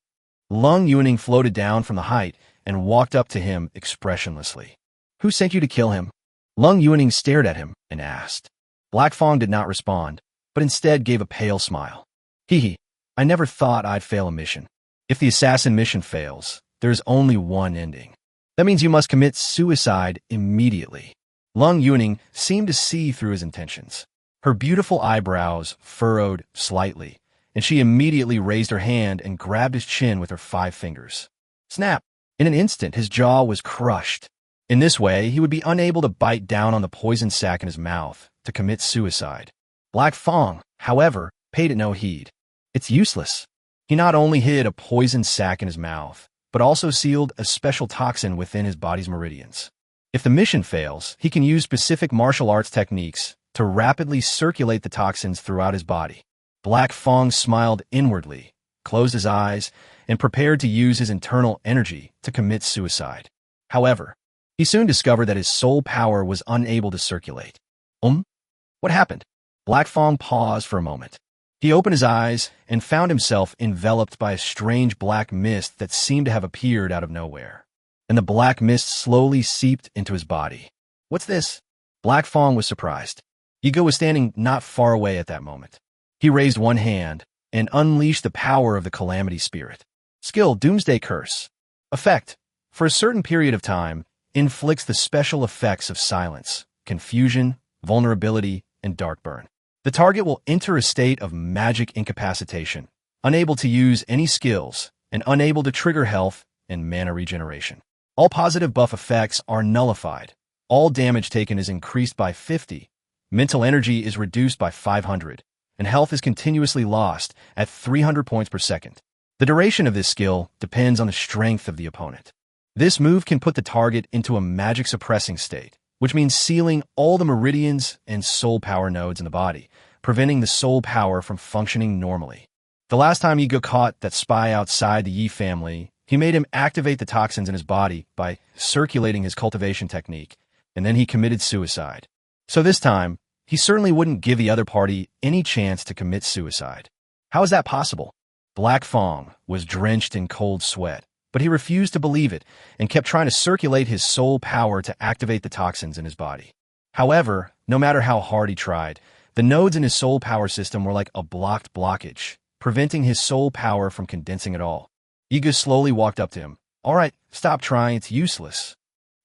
Lung Yuning floated down from the height and walked up to him expressionlessly. Who sent you to kill him? Lung Yuning stared at him and asked. Black Fong did not respond, but instead gave a pale smile. Hee, I never thought I'd fail a mission. If the assassin mission fails, there's only one ending. That means you must commit suicide immediately. Lung Yuning seemed to see through his intentions. Her beautiful eyebrows furrowed slightly, and she immediately raised her hand and grabbed his chin with her 5 fingers. Snap! In an instant, his jaw was crushed. In this way, he would be unable to bite down on the poison sac in his mouth to commit suicide. Black Fong, however, paid it no heed. It's useless. He not only hid a poison sac in his mouth, but also sealed a special toxin within his body's meridians. If the mission fails, he can use specific martial arts techniques to rapidly circulate the toxins throughout his body. Black Fong smiled inwardly, closed his eyes, and prepared to use his internal energy to commit suicide. However, he soon discovered that his soul power was unable to circulate. What happened? Black Fong paused for a moment. He opened his eyes and found himself enveloped by a strange black mist that seemed to have appeared out of nowhere. And the black mist slowly seeped into his body. What's this? Black Fong was surprised. Yigo was standing not far away at that moment. He raised one hand and unleashed the power of the Calamity Spirit. Skill Doomsday Curse. Effect. For a certain period of time, inflicts the special effects of silence, confusion, vulnerability, and dark burn. The target will enter a state of magic incapacitation, unable to use any skills, and unable to trigger health and mana regeneration. All positive buff effects are nullified. All damage taken is increased by 50, Mental energy is reduced by 500, and health is continuously lost at 300 points per second. The duration of this skill depends on the strength of the opponent. This move can put the target into a magic suppressing state, which means sealing all the meridians and soul power nodes in the body, preventing the soul power from functioning normally. The last time Ego caught that spy outside the Yi family, he made him activate the toxins in his body by circulating his cultivation technique, and then he committed suicide. So this time, he certainly wouldn't give the other party any chance to commit suicide. How is that possible? Black Fong was drenched in cold sweat, but he refused to believe it and kept trying to circulate his soul power to activate the toxins in his body. However, no matter how hard he tried, the nodes in his soul power system were like a blocked blockage, preventing his soul power from condensing at all. Ego slowly walked up to him. All right, stop trying, it's useless.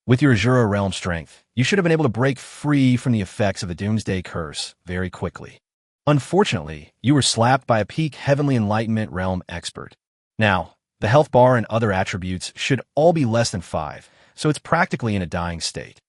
With your Azura realm strength, you should have been able to break free from the effects of the Doomsday Curse very quickly. Unfortunately, you were slapped by a peak Heavenly Enlightenment realm expert. Now, the health bar and other attributes should all be less than 5, so it's practically in a dying state.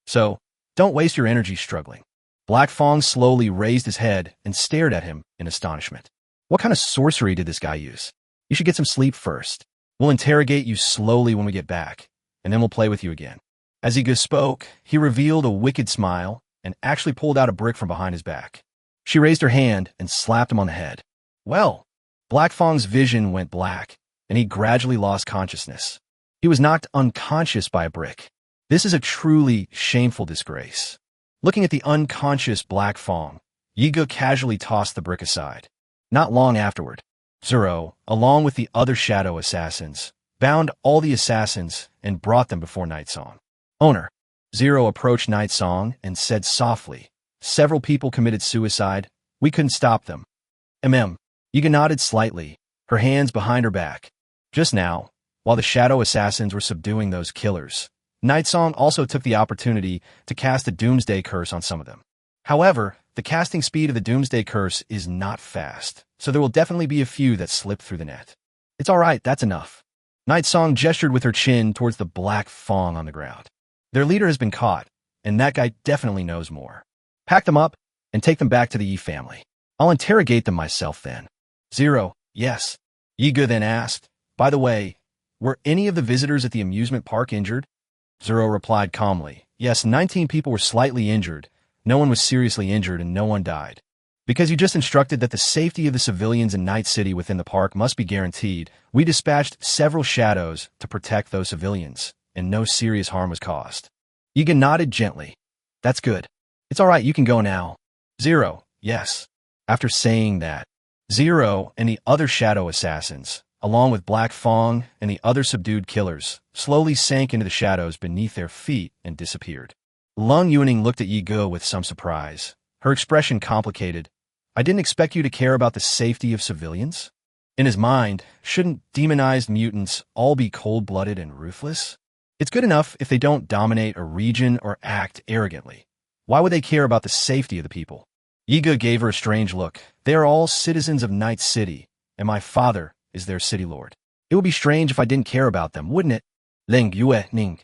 So, don't waste your energy struggling. Black Fong slowly raised his head and stared at him in astonishment. What kind of sorcery did this guy use? You should get some sleep first. We'll interrogate you slowly when we get back, and then we'll play with you again. As Ego spoke, he revealed a wicked smile and actually pulled out a brick from behind his back. She raised her hand and slapped him on the head. Well, Black Fong's vision went black, and he gradually lost consciousness. He was knocked unconscious by a brick. This is a truly shameful disgrace. Looking at the unconscious Black Fong, Ego casually tossed the brick aside. Not long afterward, Zero, along with the other shadow assassins, bound all the assassins and brought them before Night Song. Owner. Zero approached Night Song and said softly, "Several people committed suicide. We couldn't stop them." Yiga nodded slightly, her hands behind her back. Just now, while the shadow assassins were subduing those killers, Night Song also took the opportunity to cast a Doomsday Curse on some of them. However, the casting speed of the Doomsday Curse is not fast, so there will definitely be a few that slip through the net. It's all right, that's enough. Night Song gestured with her chin towards the Black Fong on the ground. Their leader has been caught, and that guy definitely knows more. Pack them up and take them back to the Yi family. I'll interrogate them myself then. Zero, yes. Yiga then asked, by the way, were any of the visitors at the amusement park injured? Zero replied calmly, yes, 19 people were slightly injured. No one was seriously injured and no one died. Because you just instructed that the safety of the civilians in Night City within the park must be guaranteed, we dispatched several shadows to protect those civilians, and no serious harm was caused. Yiga nodded gently. That's good. It's all right, you can go now. Zero, yes. After saying that, Zero and the other shadow assassins, along with Black Fong and the other subdued killers, slowly sank into the shadows beneath their feet and disappeared. Lung Yuning looked at Yi Ge with some surprise. Her expression complicated. I didn't expect you to care about the safety of civilians? In his mind, shouldn't demonized mutants all be cold-blooded and ruthless? It's good enough if they don't dominate a region or act arrogantly. Why would they care about the safety of the people? Yi Ge gave her a strange look. They are all citizens of Night City, and my father is their city lord. It would be strange if I didn't care about them, wouldn't it? Ling Yue Ning.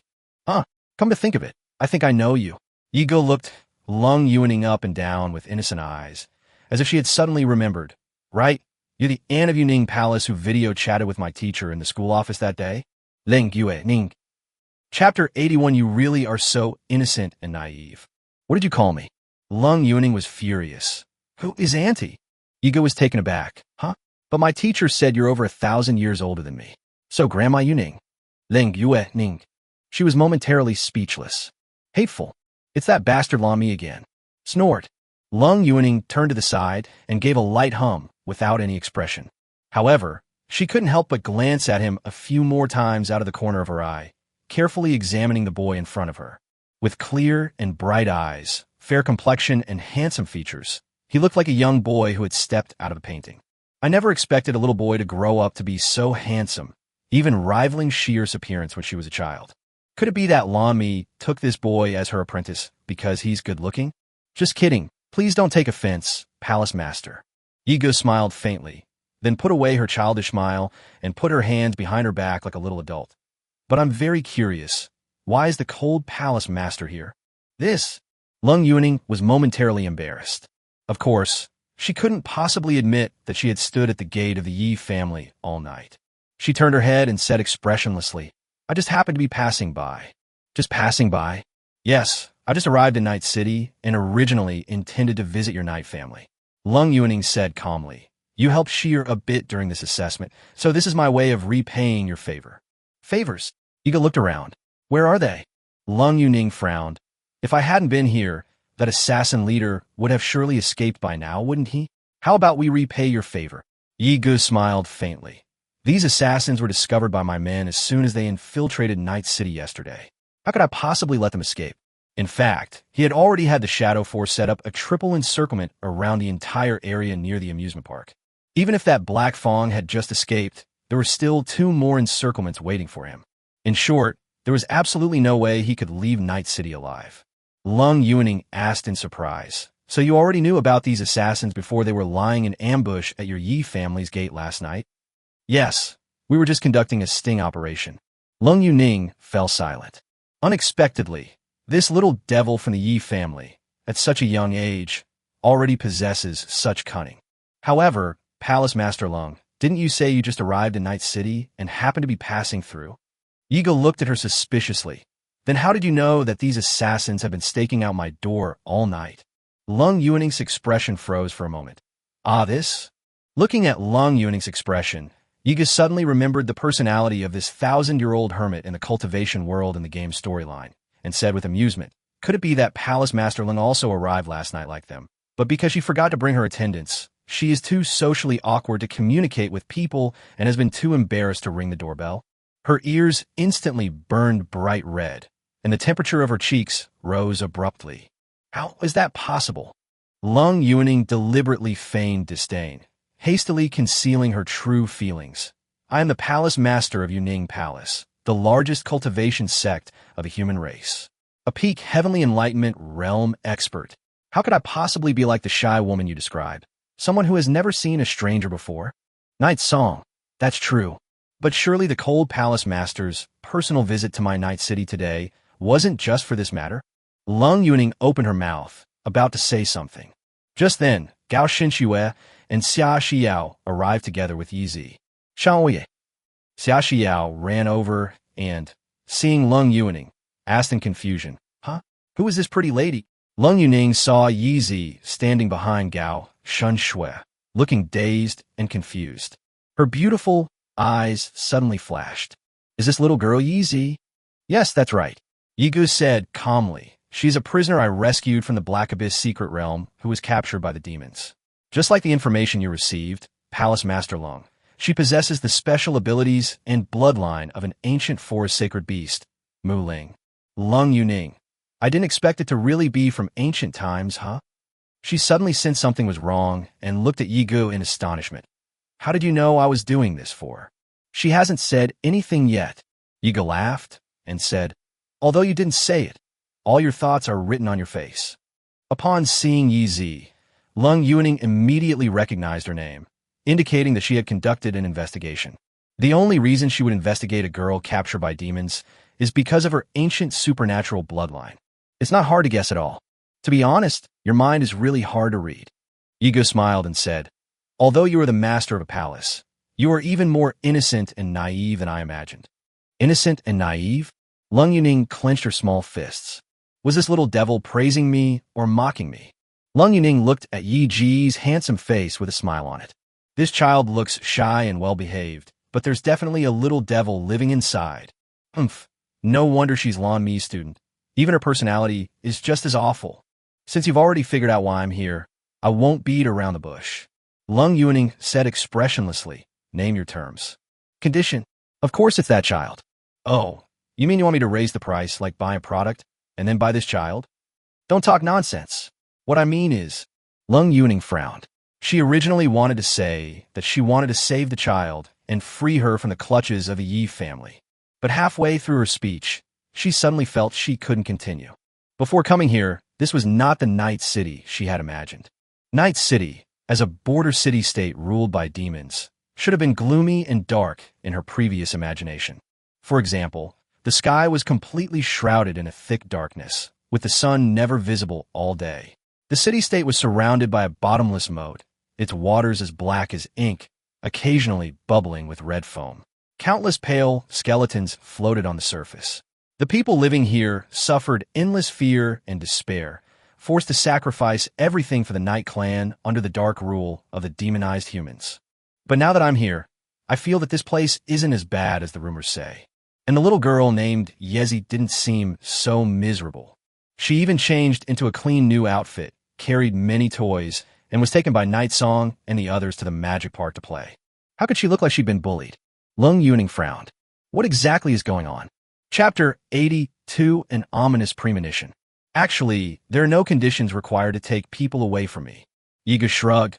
Come to think of it, I think I know you. Yi Ge looked Lung Yuning up and down with innocent eyes, as if she had suddenly remembered. Right? You're the Anne of Yuning Palace who video chatted with my teacher in the school office that day? Ling Yue Ning. Chapter 81. You really are so innocent and naive. What did you call me? Lung Yuning was furious. Who is Auntie? Yi Ge was taken aback. Huh? But my teacher said you're over 1,000 years older than me. So Grandma Yuning. Ling Yue Ning. She was momentarily speechless. Hateful. It's that bastard Lami again. Snort. Lung Yuning turned to the side and gave a light hum without any expression. However, she couldn't help but glance at him a few more times out of the corner of her eye, carefully examining the boy in front of her. With clear and bright eyes, fair complexion, and handsome features, he looked like a young boy who had stepped out of a painting. I never expected a little boy to grow up to be so handsome, even rivaling Shier's appearance when she was a child. Could it be that Lami took this boy as her apprentice because he's good-looking? Just kidding. Please don't take offense, Palace Master. Yi Ge smiled faintly, then put away her childish smile and put her hands behind her back like a little adult. But I'm very curious. Why is the cold Palace Master here? This. Lung Yuning was momentarily embarrassed. Of course, she couldn't possibly admit that she had stood at the gate of the Yi family all night. She turned her head and said expressionlessly, "I just happened to be passing by." "Just passing by?" "Yes, I just arrived in Night City and originally intended to visit your Night family." Lung Yuning said calmly, "You helped Sheer a bit during this assessment, so this is my way of repaying your favor." "Favors?" Yiga looked around. "Where are they?" Lung Yuning frowned. "If I hadn't been here, that assassin leader would have surely escaped by now, wouldn't he? How about we repay your favor?" Yiga smiled faintly. "These assassins were discovered by my men as soon as they infiltrated Night City yesterday. How could I possibly let them escape?" In fact, he had already had the Shadow Force set up a triple encirclement around the entire area near the amusement park. Even if that Black Fong had just escaped, there were still 2 more encirclements waiting for him. In short, there was absolutely no way he could leave Night City alive. Lung Yuning asked in surprise, "So you already knew about these assassins before they were lying in ambush at your Yi family's gate last night?" "Yes, we were just conducting a sting operation." Lung Yuning fell silent. Unexpectedly, this little devil from the Yi family, at such a young age, already possesses such cunning. "However, Palace Master Lung, didn't you say you just arrived in Night City and happened to be passing through?" Yiga looked at her suspiciously. "Then how did you know that these assassins have been staking out my door all night?" Lung Yuning's expression froze for a moment. "Ah, this?" Looking at Lung Yuning's expression, Yiga suddenly remembered the personality of this 1,000-year-old hermit in the cultivation world in the game's storyline, and said with amusement, "Could it be that Palace Master Lung also arrived last night like them? But because she forgot to bring her attendants, she is too socially awkward to communicate with people and has been too embarrassed to ring the doorbell?" Her ears instantly burned bright red, and the temperature of her cheeks rose abruptly. How is that possible? Lung Yuning deliberately feigned disdain, hastily concealing her true feelings. "I am the Palace Master of Yuning Palace, the largest cultivation sect of the human race. A peak heavenly enlightenment realm expert. How could I possibly be like the shy woman you describe? Someone who has never seen a stranger before?" "Night Song, that's true. But surely the Cold Palace Master's personal visit to my Night City today wasn't just for this matter?" Lung Yuning opened her mouth, about to say something. Just then, Gao Xinxue and Xia Xiao arrived together with Yi Zi. "Xiaoye." Xia Xiao ran over and, seeing Lung Yuning, asked in confusion, "Huh? Who is this pretty lady?" Lung Yuning saw Yi Zi standing behind Gao Xinxue, looking dazed and confused. Her beautiful eyes suddenly flashed. "Is this little girl Yi Zi?" "Yes, that's right," Yigu said calmly. "She's a prisoner I rescued from the Black Abyss secret realm who was captured by the demons. Just like the information you received, Palace Master Lung, she possesses the special abilities and bloodline of an ancient forest sacred beast, Mu Ling." Lung Yuning. "I didn't expect it to really be from ancient times, huh?" She suddenly sensed something was wrong and looked at Yigu in astonishment. "How did you know I was doing this for?" "She hasn't said anything yet." Yiga laughed and said, "Although you didn't say it, all your thoughts are written on your face." Upon seeing Yi Zi, Lung Yuning immediately recognized her name, indicating that she had conducted an investigation. The only reason she would investigate a girl captured by demons is because of her ancient supernatural bloodline. It's not hard to guess at all. To be honest, your mind is really hard to read. Yiga smiled and said, "Although you are the master of a palace, you are even more innocent and naive than I imagined." "Innocent and naive?" Lung Yuning clenched her small fists. Was this little devil praising me or mocking me? Lung Yuning looked at Yi Ji's handsome face with a smile on it. This child looks shy and well-behaved, but there's definitely a little devil living inside. Humph, no wonder she's Lan Mi's student. Even her personality is just as awful. Since you've already figured out why I'm here, I won't beat around the bush. Lung Yuning said expressionlessly, "Name your terms." "Condition." "Of course it's that child." "Oh, you mean you want me to raise the price like buy a product, and then buy this child?" "Don't talk nonsense. What I mean is..." Lung Yuning frowned. She originally wanted to say that she wanted to save the child and free her from the clutches of the Yi family. But halfway through her speech, she suddenly felt she couldn't continue. Before coming here, this was not the Night City she had imagined. Night City, as a border city-state ruled by demons, should have been gloomy and dark in her previous imagination. For example, the sky was completely shrouded in a thick darkness, with the sun never visible all day. The city-state was surrounded by a bottomless moat, its waters as black as ink, occasionally bubbling with red foam. Countless pale skeletons floated on the surface. The people living here suffered endless fear and despair, forced to sacrifice everything for the Night Clan under the dark rule of the demonized humans. But now that I'm here, I feel that this place isn't as bad as the rumors say. And the little girl named Yezi didn't seem so miserable. She even changed into a clean new outfit, carried many toys, and was taken by Night Song and the others to the magic park to play. How could she look like she'd been bullied? Lung Yuning frowned. What exactly is going on? Chapter 82, An Ominous Premonition. Actually, there are no conditions required to take people away from me. Yiga shrugged.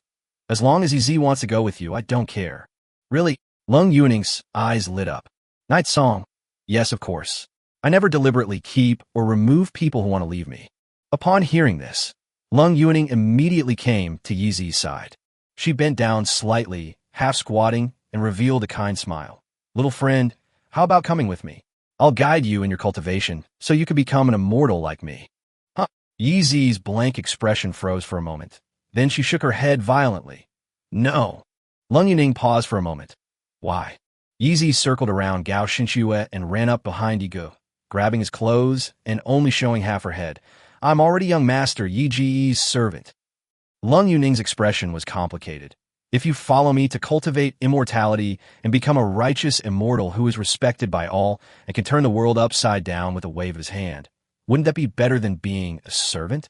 As long as EZ wants to go with you, I don't care. Really? Lung Yuning's eyes lit up. Night Song. Yes, of course. I never deliberately keep or remove people who want to leave me. Upon hearing this, Lung Yuning immediately came to Yizi's side. She bent down slightly, half squatting, and revealed a kind smile. Little friend, how about coming with me? I'll guide you in your cultivation, so you could become an immortal like me. Huh? Yizi's blank expression froze for a moment. Then she shook her head violently. No. Lung Yuning paused for a moment. Why? Yizi circled around Gao Xinxue and ran up behind Yigu, grabbing his clothes and only showing half her head. I'm already young master Yi Ji's servant. Lung Yuning's expression was complicated. If you follow me to cultivate immortality and become a righteous immortal who is respected by all and can turn the world upside down with a wave of his hand, wouldn't that be better than being a servant?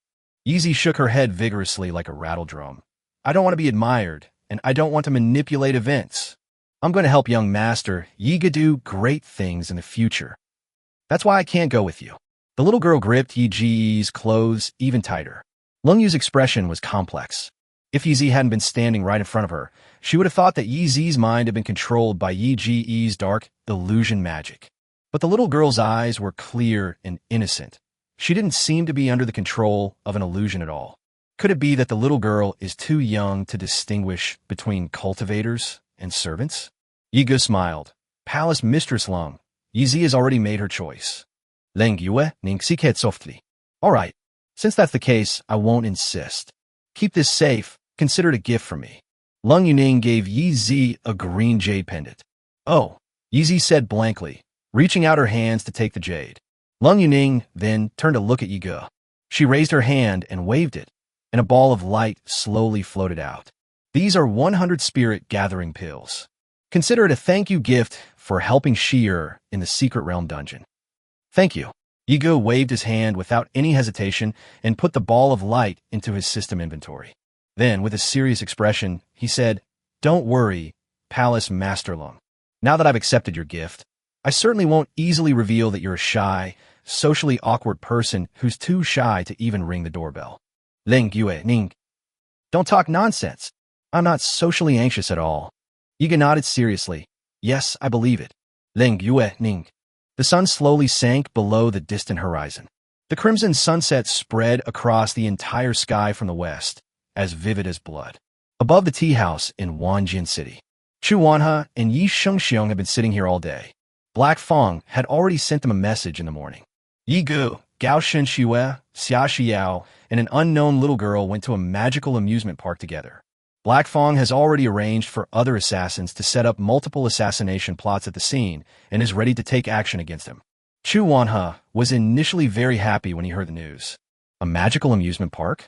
Yizi shook her head vigorously like a rattle drum. I don't want to be admired, and I don't want to manipulate events. I'm going to help young master Yiga do great things in the future. That's why I can't go with you. The little girl gripped Yi Ji's clothes even tighter. Lung Yu's expression was complex. If Yi Zi hadn't been standing right in front of her, she would have thought that Yi Zi's mind had been controlled by Yi Ji's dark illusion magic. But the little girl's eyes were clear and innocent. She didn't seem to be under the control of an illusion at all. Could it be that the little girl is too young to distinguish between cultivators and servants? Yigu smiled. Palace Mistress Lung, Yi Zi has already made her choice. Leng Yue Ning Siket softly. All right, since that's the case, I won't insist. Keep this safe, consider it a gift from me. Lung Yuning gave Yi Zi a green jade pendant. Oh, Yi Zi said blankly, reaching out her hands to take the jade. Lung Yuning then turned to look at Yigu. She raised her hand and waved it, and a ball of light slowly floated out. These are 100 spirit gathering pills. Consider it a thank you gift for helping Shi'er in the secret realm dungeon. Thank you. Yigu waved his hand without any hesitation and put the ball of light into his system inventory. Then, with a serious expression, he said, Don't worry, Palace Master Lung. Now that I've accepted your gift, I certainly won't easily reveal that you're a shy, socially awkward person who's too shy to even ring the doorbell. Leng Yue Ning. Don't talk nonsense. I'm not socially anxious at all. Yigu nodded seriously. Yes, I believe it. Leng Yue Ning. The sun slowly sank below the distant horizon. The crimson sunset spread across the entire sky from the west, as vivid as blood. Above the tea house in Wanjin City, Chu Wanhe and Yi Shengxiong had been sitting here all day. Black Fong had already sent them a message in the morning. Yigu, Gao Xinxue, Xia Xiao, and an unknown little girl went to a magical amusement park together. Black Fong has already arranged for other assassins to set up multiple assassination plots at the scene and is ready to take action against him. Chu Wanhe was initially very happy when he heard the news. A magical amusement park?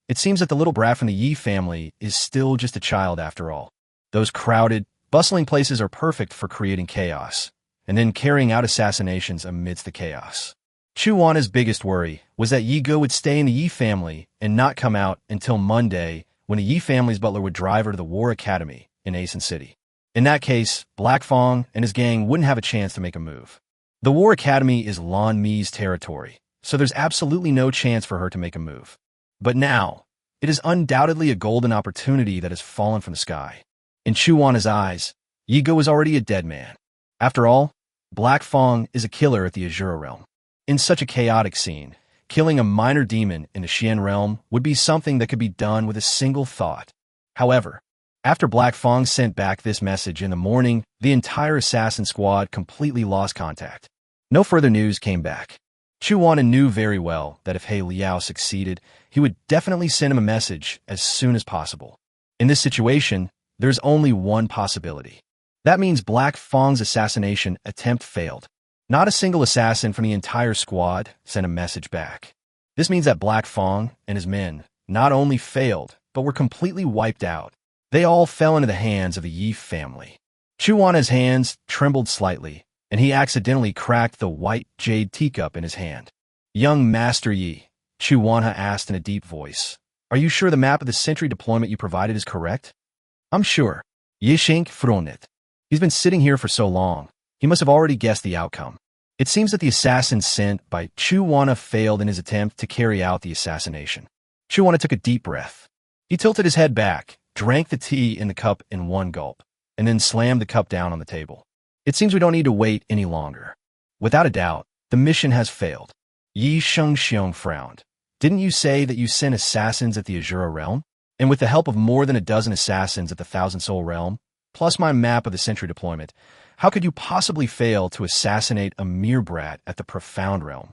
It seems that the little brat from the Yi family is still just a child after all. Those crowded, bustling places are perfect for creating chaos, and then carrying out assassinations amidst the chaos. Chu Wanhe's biggest worry was that Yigu would stay in the Yi family and not come out until Monday, when the Yi family's butler would drive her to the War Academy in Asen City. In that case, Black Fong and his gang wouldn't have a chance to make a move. The War Academy is Lan Mi's territory, so there's absolutely no chance for her to make a move. But now, it is undoubtedly a golden opportunity that has fallen from the sky. In Chu Wanhe's eyes, Yigu is already a dead man. After all, Black Fong is a killer at the Azura realm. In such a chaotic scene, killing a minor demon in the Xian realm would be something that could be done with a single thought. However, after Black Fong sent back this message in the morning, the entire assassin squad completely lost contact. No further news came back. Chu Wan knew very well that if He Liao succeeded, he would definitely send him a message as soon as possible. In this situation, there's only one possibility. That means Black Fang's assassination attempt failed. Not a single assassin from the entire squad sent a message back. This means that Black Fang and his men not only failed, but were completely wiped out. They all fell into the hands of the Yi family. Chu Wan's hands trembled slightly, and he accidentally cracked the white jade teacup in his hand. "Young Master Yi," Chu Wanha asked in a deep voice, "are you sure the map of the sentry deployment you provided is correct?" "I'm sure." Yi Shink froned. "He's been sitting here for so long. He must have already guessed the outcome." It seems that the assassin sent by Chu Wanha failed in his attempt to carry out the assassination. Chu Wanha took a deep breath. He tilted his head back, drank the tea in the cup in one gulp, and then slammed the cup down on the table. "It seems we don't need to wait any longer. Without a doubt, the mission has failed." Yi Shengxiong frowned. "Didn't you say that you sent assassins at the Azura realm? And with the help of more than a dozen assassins at the Thousand Soul realm, plus my map of the sentry deployment, how could you possibly fail to assassinate a mere brat at the Profound realm?"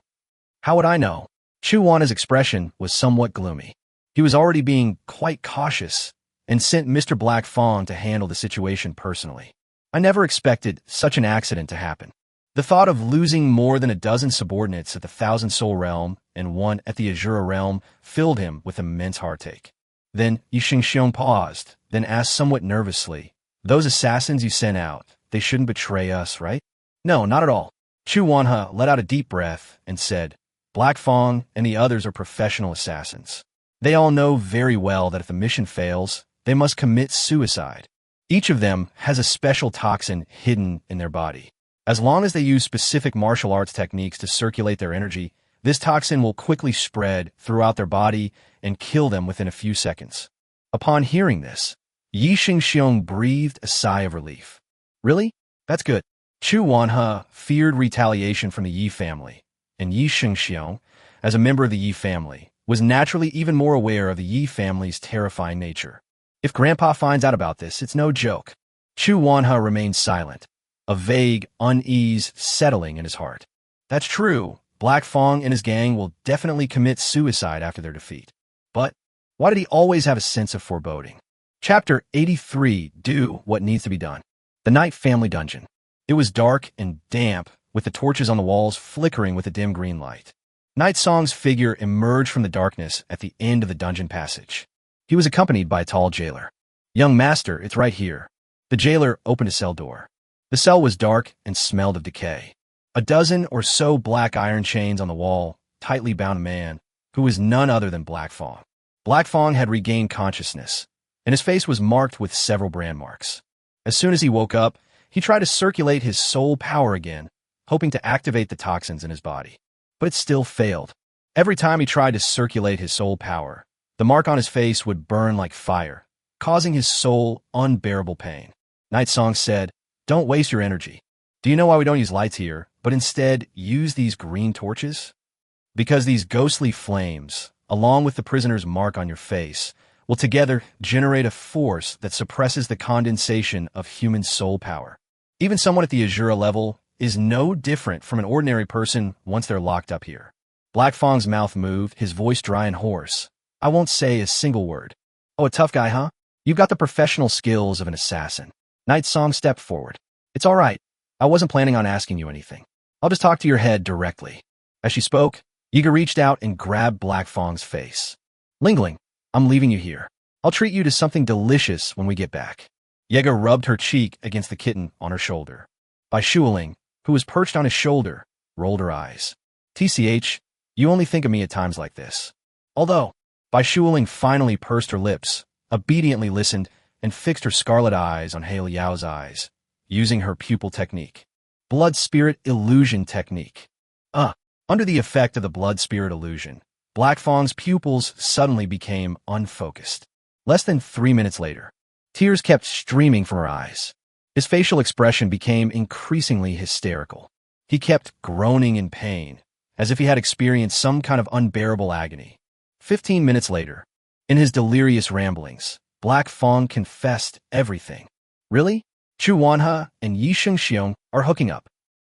"How would I know?" Chu Wan's expression was somewhat gloomy. He was already being quite cautious and sent Mr. Black Fang to handle the situation personally. "I never expected such an accident to happen." The thought of losing more than a dozen subordinates at the Thousand Soul realm and one at the Azura realm filled him with immense heartache. Then Yi Shengxiong paused, then asked somewhat nervously, "Those assassins you sent out, they shouldn't betray us, right?" "No, not at all." Chu Wanha let out a deep breath and said, "Black Fang and the others are professional assassins. They all know very well that if the mission fails, they must commit suicide. Each of them has a special toxin hidden in their body. As long as they use specific martial arts techniques to circulate their energy, this toxin will quickly spread throughout their body and kill them within a few seconds." Upon hearing this, Yi Shengxiong breathed a sigh of relief. "Really? That's good." Chu Wanha feared retaliation from the Yi family, and Yi Shengxiong, as a member of the Yi family, was naturally even more aware of the Yi family's terrifying nature. If Grandpa finds out about this, it's no joke. Chu Wanha remained silent, a vague unease settling in his heart. That's true. Black Fang and his gang will definitely commit suicide after their defeat. But why did he always have a sense of foreboding? Chapter 83, Do What Needs to Be Done. The Night Family Dungeon. It was dark and damp, with the torches on the walls flickering with a dim green light. Night Song's figure emerged from the darkness at the end of the dungeon passage. He was accompanied by a tall jailer. "Young master, it's right here." The jailer opened a cell door. The cell was dark and smelled of decay. A dozen or so black iron chains on the wall tightly bound a man, who was none other than Black Fang. Black Fang had regained consciousness, and his face was marked with several brand marks. As soon as he woke up, he tried to circulate his soul power again, hoping to activate the toxins in his body. But it still failed. Every time he tried to circulate his soul power, the mark on his face would burn like fire, causing his soul unbearable pain. Night Song said, "Don't waste your energy. Do you know why we don't use lights here, but instead use these green torches? Because these ghostly flames, along with the prisoner's mark on your face, will together generate a force that suppresses the condensation of human soul power. Even someone at the Azura level is no different from an ordinary person once they're locked up here." Black Fang's mouth moved, his voice dry and hoarse. "I won't say a single word." "Oh, a tough guy, huh? You've got the professional skills of an assassin." Night Song stepped forward. "It's all right. I wasn't planning on asking you anything. I'll just talk to your head directly." As she spoke, Yiga reached out and grabbed Black Fang's face. "Lingling, I'm leaving you here. I'll treat you to something delicious when we get back." Yiga rubbed her cheek against the kitten on her shoulder. Bai Shuling, who was perched on his shoulder, rolled her eyes. "TCH, you only think of me at times like this." Although, Bai Shuling finally pursed her lips, obediently listened, and fixed her scarlet eyes on He Liao's eyes, using her pupil technique. Blood Spirit Illusion Technique. Under the effect of the Blood Spirit Illusion, Black Fang's pupils suddenly became unfocused. Less than 3 minutes later, tears kept streaming from her eyes. His facial expression became increasingly hysterical. He kept groaning in pain, as if he had experienced some kind of unbearable agony. 15 minutes later, in his delirious ramblings, Black Fang confessed everything. "Really? Chu Wanha and Yi Shengxiong are hooking up."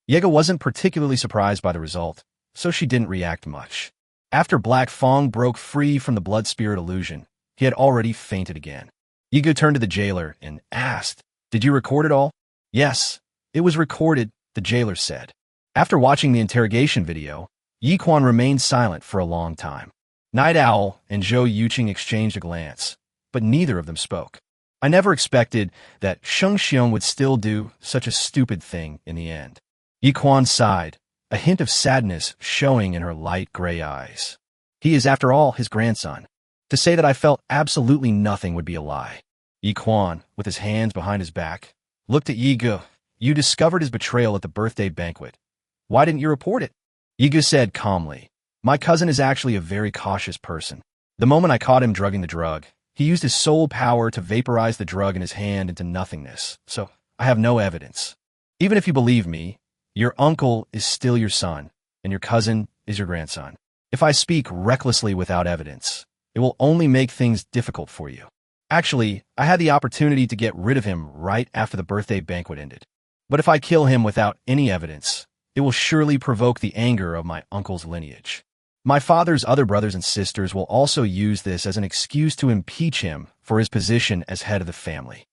Yiga wasn't particularly surprised by the result, so she didn't react much. After Black Fong broke free from the blood spirit illusion, he had already fainted again. Yigu turned to the jailer and asked, "Did you record it all?" "Yes, it was recorded," the jailer said. After watching the interrogation video, Yi Quan remained silent for a long time. Night Owl and Zhou Yuqing exchanged a glance, but neither of them spoke. I never expected that Sheng Xiong would still do such a stupid thing in the end. Yi Quan sighed, a hint of sadness showing in her light gray eyes. He is, after all, his grandson. To say that I felt absolutely nothing would be a lie. Yi Quan, with his hands behind his back, looked at Yi Gu. "You discovered his betrayal at the birthday banquet. Why didn't you report it?" Yi Gu said calmly, "My cousin is actually a very cautious person. The moment I caught him drugging the drug, he used his soul power to vaporize the drug in his hand into nothingness, so I have no evidence. Even if you believe me, your uncle is still your son, and your cousin is your grandson. If I speak recklessly without evidence, it will only make things difficult for you. Actually, I had the opportunity to get rid of him right after the birthday banquet ended. But if I kill him without any evidence, it will surely provoke the anger of my uncle's lineage. My father's other brothers and sisters will also use this as an excuse to impeach him for his position as head of the family.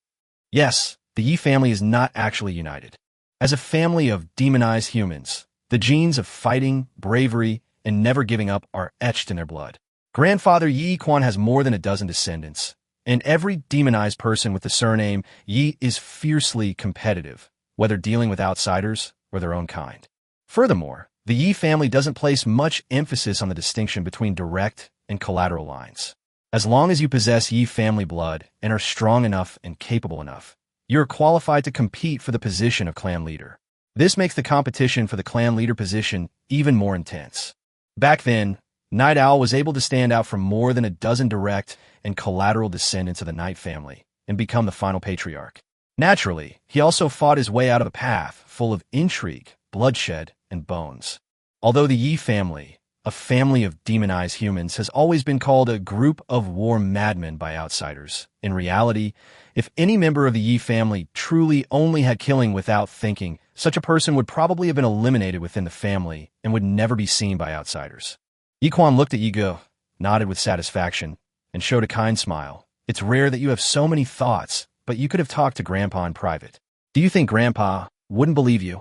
Yes, the Yi family is not actually united. As a family of demonized humans, the genes of fighting, bravery, and never giving up are etched in their blood. Grandfather Yi Quan has more than a dozen descendants, and every demonized person with the surname Yi is fiercely competitive, whether dealing with outsiders or their own kind. Furthermore, the Yi family doesn't place much emphasis on the distinction between direct and collateral lines. As long as you possess Yi family blood and are strong enough and capable enough, you are qualified to compete for the position of clan leader. This makes the competition for the clan leader position even more intense. Back then, Night Owl was able to stand out from more than a dozen direct and collateral descendants of the Night family and become the final patriarch. Naturally, he also fought his way out of a path full of intrigue, bloodshed, and bones. Although the Yi family, a family of demonized humans, has always been called a group of war madmen by outsiders, in reality, if any member of the Yi family truly only had killing without thinking, such a person would probably have been eliminated within the family and would never be seen by outsiders. Yi Quan looked at Yi Gu, nodded with satisfaction, and showed a kind smile. "It's rare that you have so many thoughts, but you could have talked to Grandpa in private. Do you think Grandpa wouldn't believe you?"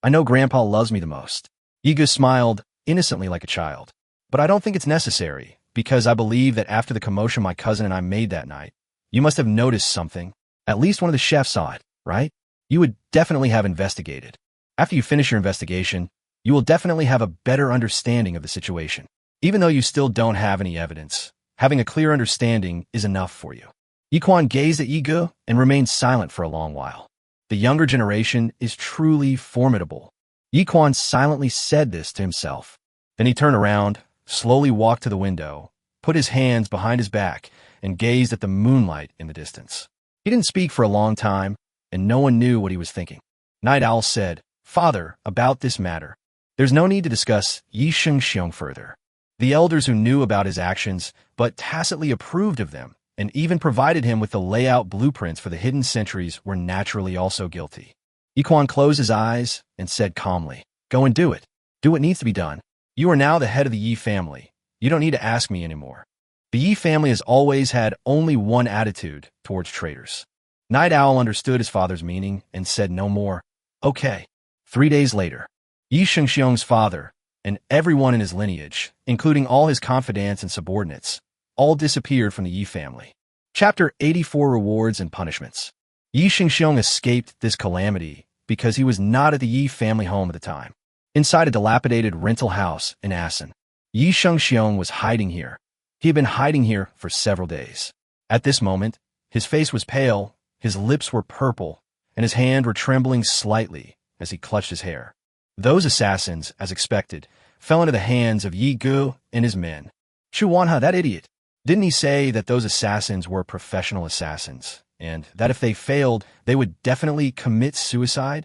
I know Grandpa loves me the most." Yi Gu smiled, innocently like a child. "But I don't think it's necessary, because I believe that after the commotion my cousin and I made that night, you must have noticed something. At least one of the chefs saw it, right? You would definitely have investigated. After you finish your investigation, you will definitely have a better understanding of the situation. Even though you still don't have any evidence, having a clear understanding is enough for you." Yi Quan gazed at Yi Gu and remained silent for a long while. The younger generation is truly formidable. Yi Quan silently said this to himself. Then he turned around, slowly walked to the window, put his hands behind his back, and gazed at the moonlight in the distance. He didn't speak for a long time, and no one knew what he was thinking. Night Owl said, "Father, about this matter. There's no need to discuss Yi Sheng Xiong further." The elders who knew about his actions, but tacitly approved of them, and even provided him with the layout blueprints for the hidden sentries, were naturally also guilty. Yi Quan closed his eyes and said calmly, "Go and do it. Do what needs to be done. You are now the head of the Yi family. You don't need to ask me anymore." The Yi family has always had only one attitude towards traitors. Night Owl understood his father's meaning and said no more. "Okay." 3 days later, Yi Shengxiong's father, and everyone in his lineage, including all his confidants and subordinates, all disappeared from the Yi family. Chapter 84 Rewards and Punishments. Yi Shengxiong escaped this calamity because he was not at the Yi family home at the time. Inside a dilapidated rental house in Assen, Yi Shengxiong was hiding here. He had been hiding here for several days. At this moment, his face was pale, his lips were purple, and his hands were trembling slightly as he clutched his hair. Those assassins, as expected, fell into the hands of Yi Gu and his men. Chu Wanha, that idiot. Didn't he say that those assassins were professional assassins, and that if they failed, they would definitely commit suicide?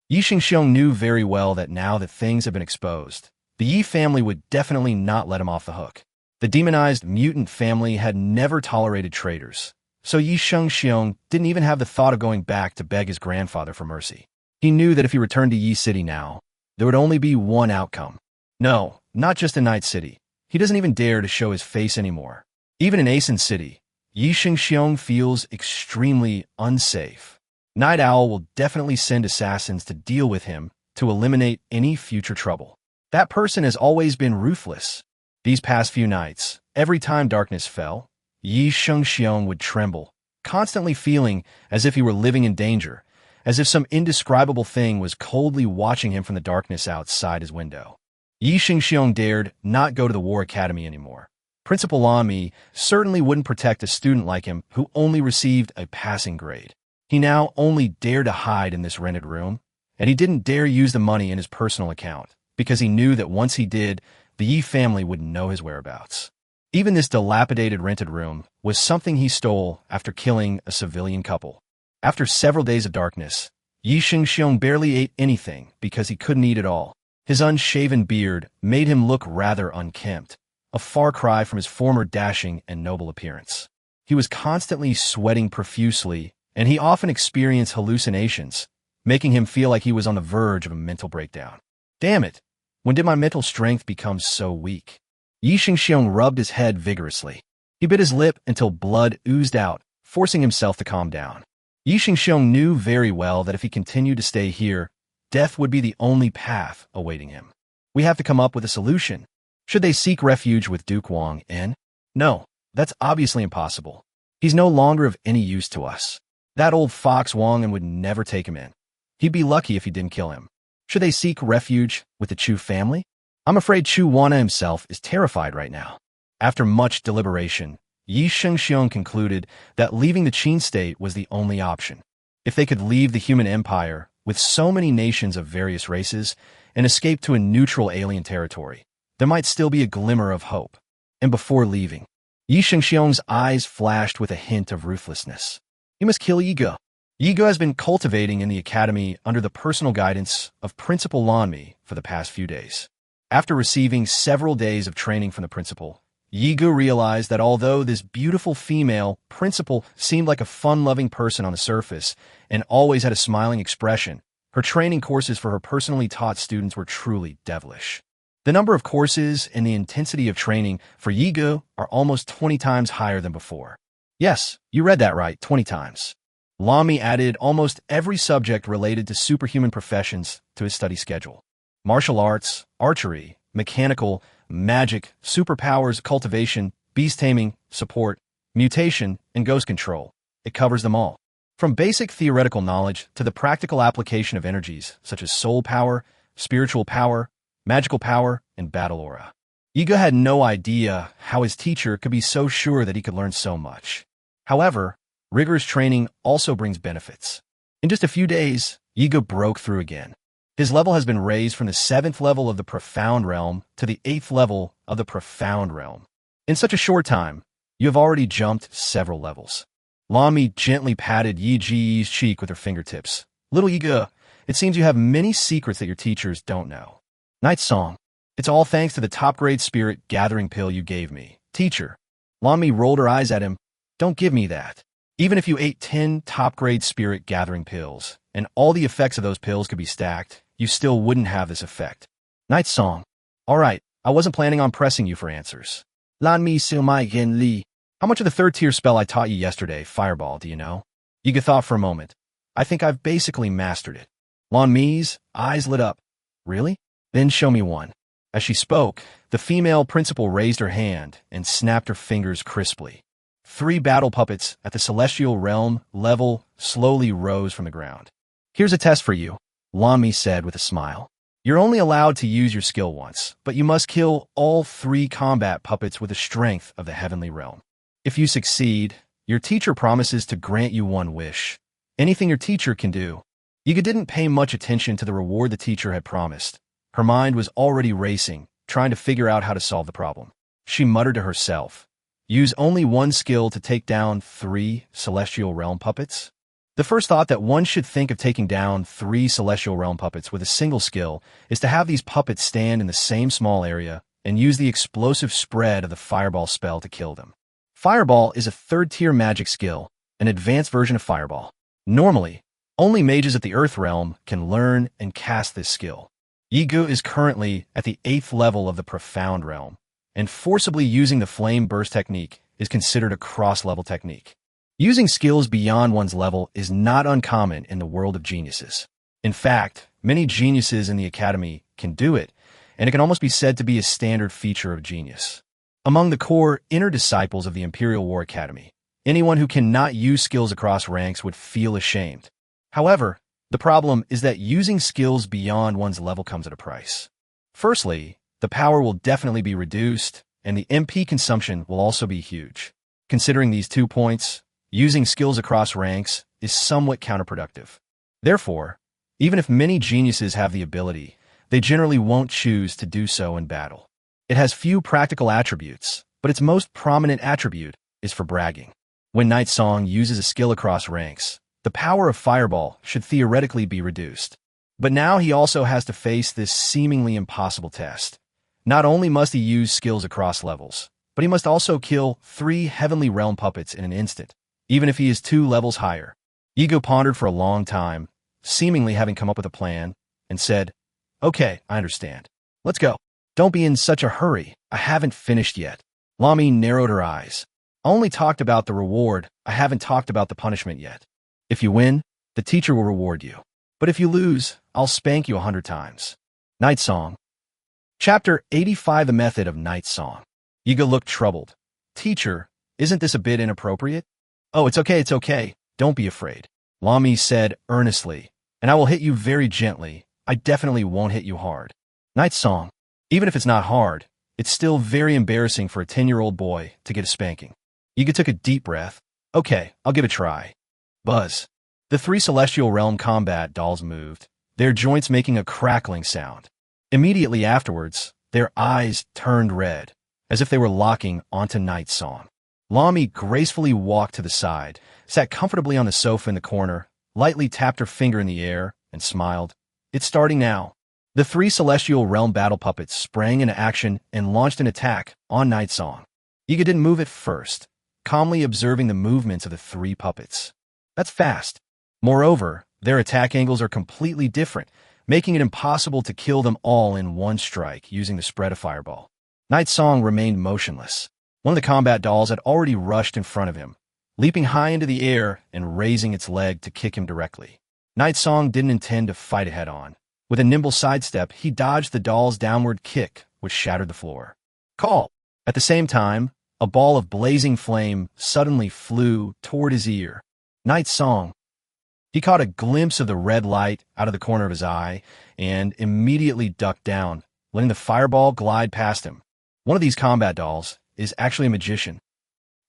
Yi Shengxiong knew very well that now that things had been exposed, the Yi family would definitely not let him off the hook. The demonized mutant family had never tolerated traitors, so Yi Shengxiong didn't even have the thought of going back to beg his grandfather for mercy. He knew that if he returned to Yi City now, there would only be one outcome. No, not just in Night City. He doesn't even dare to show his face anymore. Even in Asen City, Yi Shengxiong feels extremely unsafe. Night Owl will definitely send assassins to deal with him to eliminate any future trouble. That person has always been ruthless. These past few nights, every time darkness fell, Yi Shengxiong would tremble, constantly feeling as if he were living in danger, as if some indescribable thing was coldly watching him from the darkness outside his window. Yi Shengxiong dared not go to the War Academy anymore. Principal Lan Mi certainly wouldn't protect a student like him who only received a passing grade. He now only dared to hide in this rented room, and he didn't dare use the money in his personal account, because he knew that once he did, the Yi family wouldn't know his whereabouts. Even this dilapidated rented room was something he stole after killing a civilian couple. After several days of darkness, Yi Shengxiong barely ate anything because he couldn't eat at all. His unshaven beard made him look rather unkempt, a far cry from his former dashing and noble appearance. He was constantly sweating profusely, and he often experienced hallucinations, making him feel like he was on the verge of a mental breakdown. Damn it! When did my mental strength become so weak? Yi Shengxiong rubbed his head vigorously. He bit his lip until blood oozed out, forcing himself to calm down. Yi Shengxiong knew very well that if he continued to stay here, death would be the only path awaiting him. We have to come up with a solution. Should they seek refuge with Duke Wang in? No, that's obviously impossible. He's no longer of any use to us. That old fox Wang would never take him in. He'd be lucky if he didn't kill him. Should they seek refuge with the Chu family? I'm afraid Chu Wana himself is terrified right now. After much deliberation, Yi Shengxiong concluded that leaving the Qin state was the only option. If they could leave the human empire with so many nations of various races and escape to a neutral alien territory, there might still be a glimmer of hope. And before leaving, Yi Shengxiong's eyes flashed with a hint of ruthlessness. You must kill Yigo. Yigo has been cultivating in the academy under the personal guidance of Principal Lan Mi for the past few days. After receiving several days of training from the principal, Yigo realized that although this beautiful female principal seemed like a fun-loving person on the surface and always had a smiling expression, her training courses for her personally taught students were truly devilish. The number of courses and the intensity of training for Yigo are almost 20 times higher than before. Yes, you read that right, 20 times. Lan Mi added almost every subject related to superhuman professions to his study schedule. Martial arts, archery, mechanical, magic, superpowers, cultivation, beast taming, support, mutation, and ghost control. It covers them all. From basic theoretical knowledge to the practical application of energies such as soul power, spiritual power, magical power, and battle aura. Yigo had no idea how his teacher could be so sure that he could learn so much. However, rigorous training also brings benefits. In just a few days, Yigo broke through again. His level has been raised from the 7th level of the Profound Realm to the 8th level of the Profound Realm. In such a short time, you have already jumped several levels. Lan Mi gently patted Yi Ji's cheek with her fingertips. Little Yigo, it seems you have many secrets that your teachers don't know. Night Song. It's all thanks to the top-grade spirit gathering pill you gave me. Teacher. Lan Mi rolled her eyes at him. Don't give me that. Even if you ate 10 top-grade spirit gathering pills, and all the effects of those pills could be stacked, you still wouldn't have this effect. Night Song. All right, I wasn't planning on pressing you for answers. Lan Mi Silmai Gen Li. How much of the 3rd-tier spell I taught you yesterday, Fireball, do you know? Yiga thought for a moment. I think I've basically mastered it. Lan Mi's eyes lit up. Really? Then show me one. As she spoke, the female principal raised her hand and snapped her fingers crisply. 3 battle puppets at the celestial realm level slowly rose from the ground. Here's a test for you, Lan Mi said with a smile. You're only allowed to use your skill once, but you must kill all 3 combat puppets with the strength of the heavenly realm. If you succeed, your teacher promises to grant you one wish. Anything your teacher can do. Yiga didn't pay much attention to the reward the teacher had promised. Her mind was already racing, trying to figure out how to solve the problem. She muttered to herself, use only one skill to take down 3 celestial realm puppets? The first thought that one should think of taking down 3 celestial realm puppets with a single skill is to have these puppets stand in the same small area and use the explosive spread of the Fireball spell to kill them. Fireball is a 3rd-tier magic skill, an advanced version of Fireball. Normally, only mages of the Earth realm can learn and cast this skill. Yigu is currently at the 8th level of the profound realm, and forcibly using the flame burst technique is considered a cross-level technique. Using skills beyond one's level is not uncommon in the world of geniuses. In fact, many geniuses in the academy can do it, and it can almost be said to be a standard feature of genius. Among the core inner disciples of the Imperial War Academy, anyone who cannot use skills across ranks would feel ashamed. However, the problem is that using skills beyond one's level comes at a price. Firstly, the power will definitely be reduced, and the MP consumption will also be huge. Considering these 2 points, using skills across ranks is somewhat counterproductive. Therefore, even if many geniuses have the ability, they generally won't choose to do so in battle. It has few practical attributes, but its most prominent attribute is for bragging. When Night Song uses a skill across ranks, the power of Fireball should theoretically be reduced. But now he also has to face this seemingly impossible test. Not only must he use skills across levels, but he must also kill 3 Heavenly Realm puppets in an instant, even if he is 2 levels higher. Yigu pondered for a long time, seemingly having come up with a plan, and said, "Okay, I understand. Let's go." "Don't be in such a hurry. I haven't finished yet." Lami narrowed her eyes. "I only talked about the reward. I haven't talked about the punishment yet. If you win, the teacher will reward you. But if you lose, I'll spank you 100 times. Night Song. Chapter 85, The Method of Night Song. Yiga looked troubled. "Teacher, isn't this a bit inappropriate?" "Oh, it's okay. Don't be afraid," Lami said earnestly. "And I will hit you very gently. I definitely won't hit you hard." Night Song. "Even if it's not hard, it's still very embarrassing for a 10-year-old boy to get a spanking." Yiga took a deep breath. "Okay, I'll give it a try." Buzz. The 3 Celestial Realm combat dolls moved, their joints making a crackling sound. Immediately afterwards, their eyes turned red, as if they were locking onto Night Song. Lami gracefully walked to the side, sat comfortably on the sofa in the corner, lightly tapped her finger in the air, and smiled. "It's starting now." The 3 Celestial Realm battle puppets sprang into action and launched an attack on Night Song. Yiga didn't move at first, calmly observing the movements of the 3 puppets. That's fast. Moreover, their attack angles are completely different, making it impossible to kill them all in one strike using the spread of Fireball. Night Song remained motionless. One of the combat dolls had already rushed in front of him, leaping high into the air and raising its leg to kick him directly. Night Song didn't intend to fight it head-on. With a nimble sidestep, he dodged the doll's downward kick, which shattered the floor. "Call!" At the same time, a ball of blazing flame suddenly flew toward his ear. Night Song. He caught a glimpse of the red light out of the corner of his eye and immediately ducked down, letting the fireball glide past him. One of these combat dolls is actually a magician.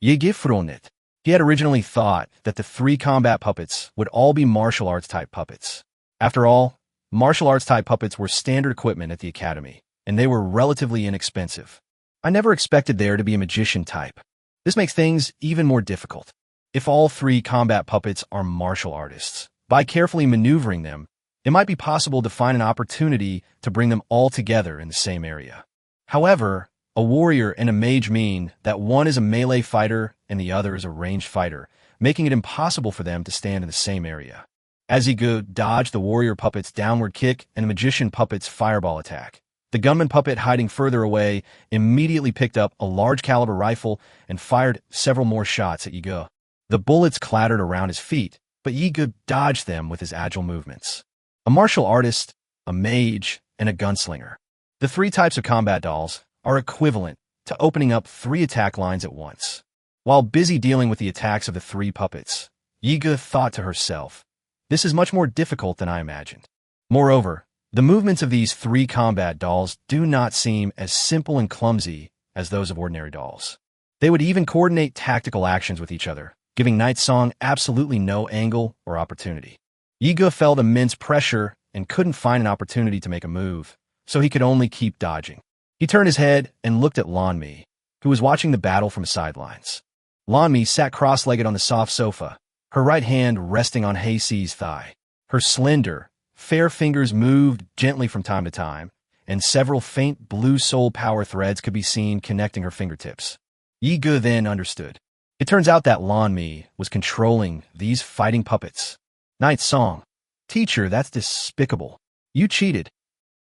Yegifronit. He had originally thought that the 3 combat puppets would all be martial arts type puppets. After all, martial arts type puppets were standard equipment at the academy, and they were relatively inexpensive. I never expected there to be a magician type. This makes things even more difficult. If all 3 combat puppets are martial artists, by carefully maneuvering them, it might be possible to find an opportunity to bring them all together in the same area. However, a warrior and a mage mean that one is a melee fighter and the other is a ranged fighter, making it impossible for them to stand in the same area. Azigu dodged the warrior puppet's downward kick and the magician puppet's fireball attack. The gunman puppet, hiding further away, immediately picked up a large caliber rifle and fired several more shots at Yigu. The bullets clattered around his feet, but Yigu dodged them with his agile movements. A martial artist, a mage, and a gunslinger. The 3 types of combat dolls are equivalent to opening up 3 attack lines at once. While busy dealing with the attacks of the 3 puppets, Yigu thought to herself, "This is much more difficult than I imagined." Moreover, the movements of these 3 combat dolls do not seem as simple and clumsy as those of ordinary dolls. They would even coordinate tactical actions with each other, giving Night Song absolutely no angle or opportunity. Yigu felt immense pressure and couldn't find an opportunity to make a move, so he could only keep dodging. He turned his head and looked at Lanmi, who was watching the battle from the sidelines. Lanmi sat cross-legged on the soft sofa, her right hand resting on Hei's thigh. Her slender, fair fingers moved gently from time to time, and several faint blue soul power threads could be seen connecting her fingertips. Yigu then understood. It turns out that Lanmi was controlling these fighting puppets. Night Song. "Teacher, that's despicable. You cheated."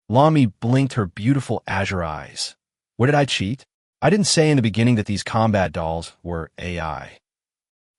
Lami blinked her beautiful azure eyes. Where did I cheat? I didn't say in the beginning that these combat dolls were AI.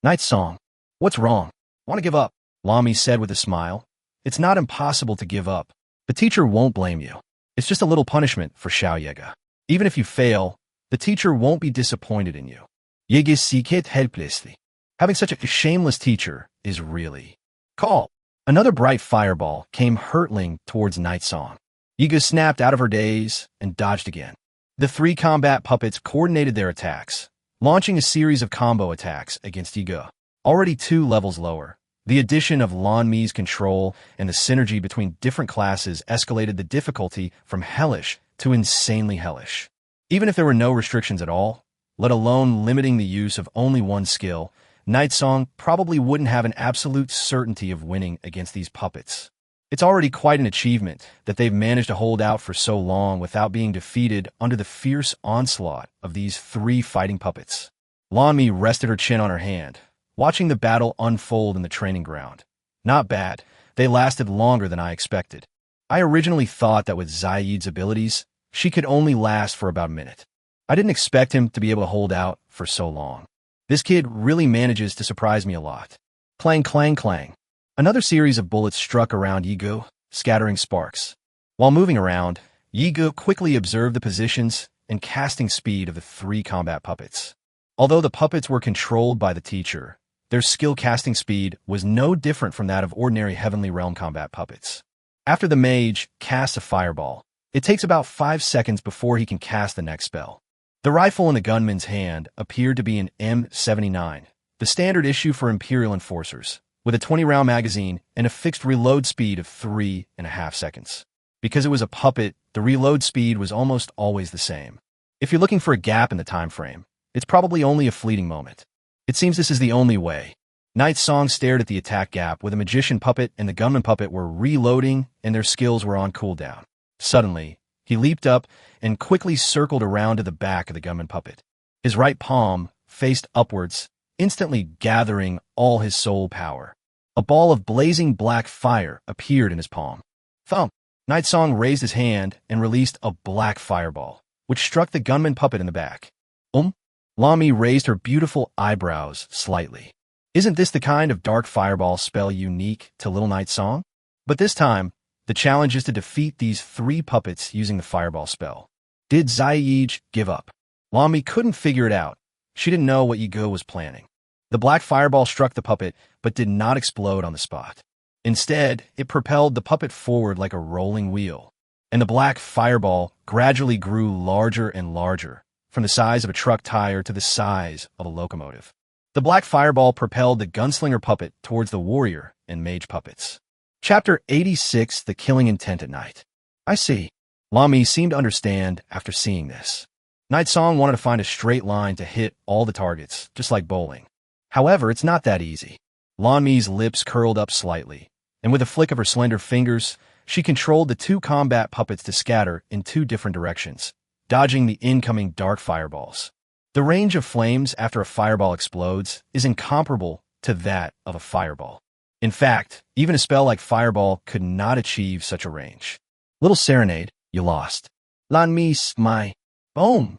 Night Song. What's wrong? Want to give up? Lami said with a smile. It's not impossible to give up. The teacher won't blame you. It's just a little punishment for Xiao Yega. Even if you fail, the teacher won't be disappointed in you. Yega seeked helplessly. Having such a shameless teacher is really... Call! Another bright fireball came hurtling towards Night Song. Yiga snapped out of her daze and dodged again. The three combat puppets coordinated their attacks, launching a series of combo attacks against Yiga. Already 2 levels lower, the addition of Lan Mi's control and the synergy between different classes escalated the difficulty from hellish to insanely hellish. Even if there were no restrictions at all, let alone limiting the use of only one skill, Night Song probably wouldn't have an absolute certainty of winning against these puppets. It's already quite an achievement that they've managed to hold out for so long without being defeated under the fierce onslaught of these 3 fighting puppets. Lan Mi rested her chin on her hand, watching the battle unfold in the training ground. Not bad. They lasted longer than I expected. I originally thought that with Zaid's abilities, she could only last for about a minute. I didn't expect him to be able to hold out for so long. This kid really manages to surprise me a lot. Clang, clang, clang. Another series of bullets struck around Yigo, scattering sparks. While moving around, Yigo quickly observed the positions and casting speed of the 3 combat puppets. Although the puppets were controlled by the teacher, their skill casting speed was no different from that of ordinary Heavenly Realm combat puppets. After the mage casts a fireball, it takes about 5 seconds before he can cast the next spell. The rifle in the gunman's hand appeared to be an M79, the standard issue for Imperial Enforcers, with a 20-round magazine and a fixed reload speed of 3.5 seconds. Because it was a puppet, the reload speed was almost always the same. If you're looking for a gap in the time frame, it's probably only a fleeting moment. It seems this is the only way. Night Song stared at the attack gap where the magician puppet and the gunman puppet were reloading and their skills were on cooldown. Suddenly, he leaped up and quickly circled around to the back of the gunman puppet. His right palm faced upwards, instantly gathering all his soul power. A ball of blazing black fire appeared in his palm. Thump! Night Song raised his hand and released a black fireball, which struck the gunman puppet in the back. Lami raised her beautiful eyebrows slightly. Isn't this the kind of dark fireball spell unique to Little Night Song? But this time, the challenge is to defeat these 3 puppets using the fireball spell. Did Zaid give up? Lami couldn't figure it out. She didn't know what Yigo was planning. The black fireball struck the puppet, but did not explode on the spot. Instead, it propelled the puppet forward like a rolling wheel, and the black fireball gradually grew larger and larger, from the size of a truck tire to the size of a locomotive. The black fireball propelled the gunslinger puppet towards the warrior and mage puppets. Chapter 86, The Killing Intent at Night. I see. Lami seemed to understand after seeing this. Night Song wanted to find a straight line to hit all the targets, just like bowling. However, it's not that easy. Lan Mi's lips curled up slightly, and with a flick of her slender fingers, she controlled the 2 combat puppets to scatter in 2 different directions, dodging the incoming dark fireballs. The range of flames after a fireball explodes is incomparable to that of a fireball. In fact, even a spell like Fireball could not achieve such a range. Little Serenade, you lost. Lan Mi my. Boom!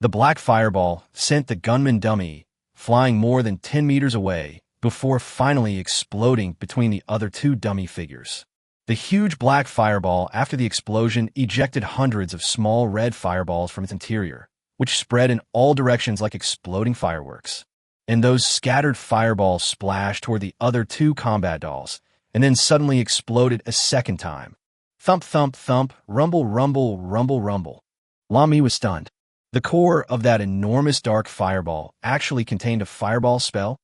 The black fireball sent the gunman dummy flying more than 10 meters away before finally exploding between the other 2 dummy figures. The huge black fireball after the explosion ejected hundreds of small red fireballs from its interior, which spread in all directions like exploding fireworks. And those scattered fireballs splashed toward the other 2 combat dolls, and then suddenly exploded a second time. Thump, thump, thump, rumble, rumble, rumble, rumble. Lami was stunned. The core of that enormous dark fireball actually contained a fireball spell.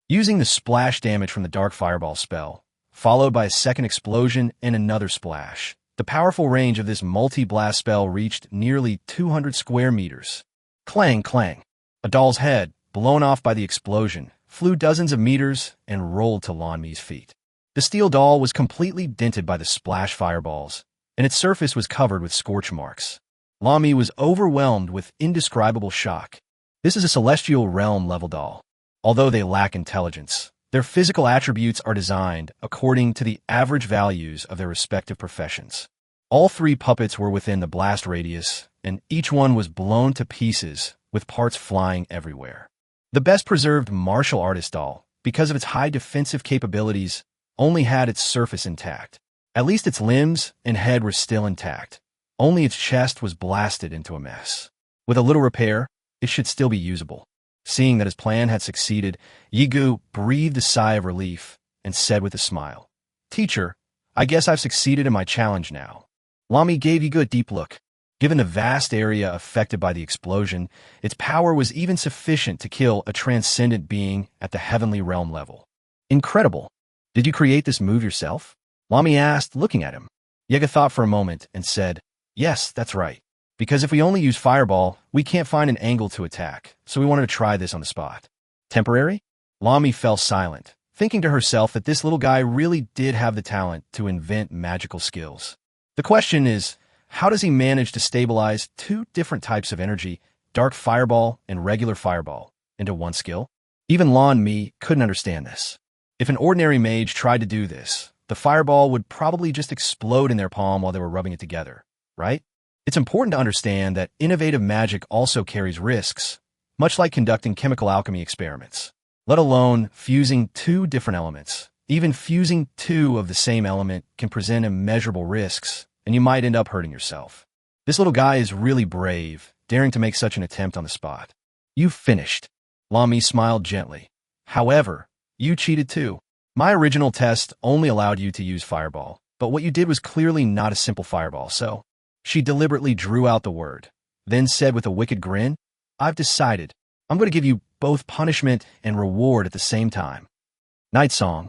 Using the splash damage from the dark fireball spell, followed by a second explosion and another splash, the powerful range of this multi-blast spell reached nearly 200 square meters. Clang, clang. A doll's head, blown off by the explosion, flew dozens of meters and rolled to Lan Mi's feet. The steel doll was completely dented by the splash fireballs, and its surface was covered with scorch marks. Lan Mi was overwhelmed with indescribable shock. This is a celestial realm level doll. Although they lack intelligence, their physical attributes are designed according to the average values of their respective professions. All 3 puppets were within the blast radius, and each one was blown to pieces, with parts flying everywhere. The best-preserved martial artist doll, because of its high defensive capabilities, only had its surface intact. At least its limbs and head were still intact. Only its chest was blasted into a mess. With a little repair, it should still be usable. Seeing that his plan had succeeded, Yigu breathed a sigh of relief and said with a smile, "Teacher, I guess I've succeeded in my challenge now." Lami gave Yigu a deep look. Given the vast area affected by the explosion, its power was even sufficient to kill a transcendent being at the heavenly realm level. Incredible. Did you create this move yourself? Lami asked, looking at him. Yigu thought for a moment and said, "Yes, that's right. Because if we only use fireball, we can't find an angle to attack, so we wanted to try this on the spot." Temporary? Lami fell silent, thinking to herself that this little guy really did have the talent to invent magical skills. The question is, how does he manage to stabilize 2 different types of energy, dark fireball and regular fireball, into one skill? Even Lan Mi couldn't understand this. If an ordinary mage tried to do this, the fireball would probably just explode in their palm while they were rubbing it together, right? It's important to understand that innovative magic also carries risks, much like conducting chemical alchemy experiments, let alone fusing 2 different elements. Even fusing 2 of the same element can present immeasurable risks, and you might end up hurting yourself. This little guy is really brave, daring to make such an attempt on the spot. "You've finished." Lami smiled gently. "However, you cheated too. My original test only allowed you to use fireball, but what you did was clearly not a simple fireball, so..." She deliberately drew out the word, then said with a wicked grin, "I've decided. I'm going to give you both punishment and reward at the same time." Night Song.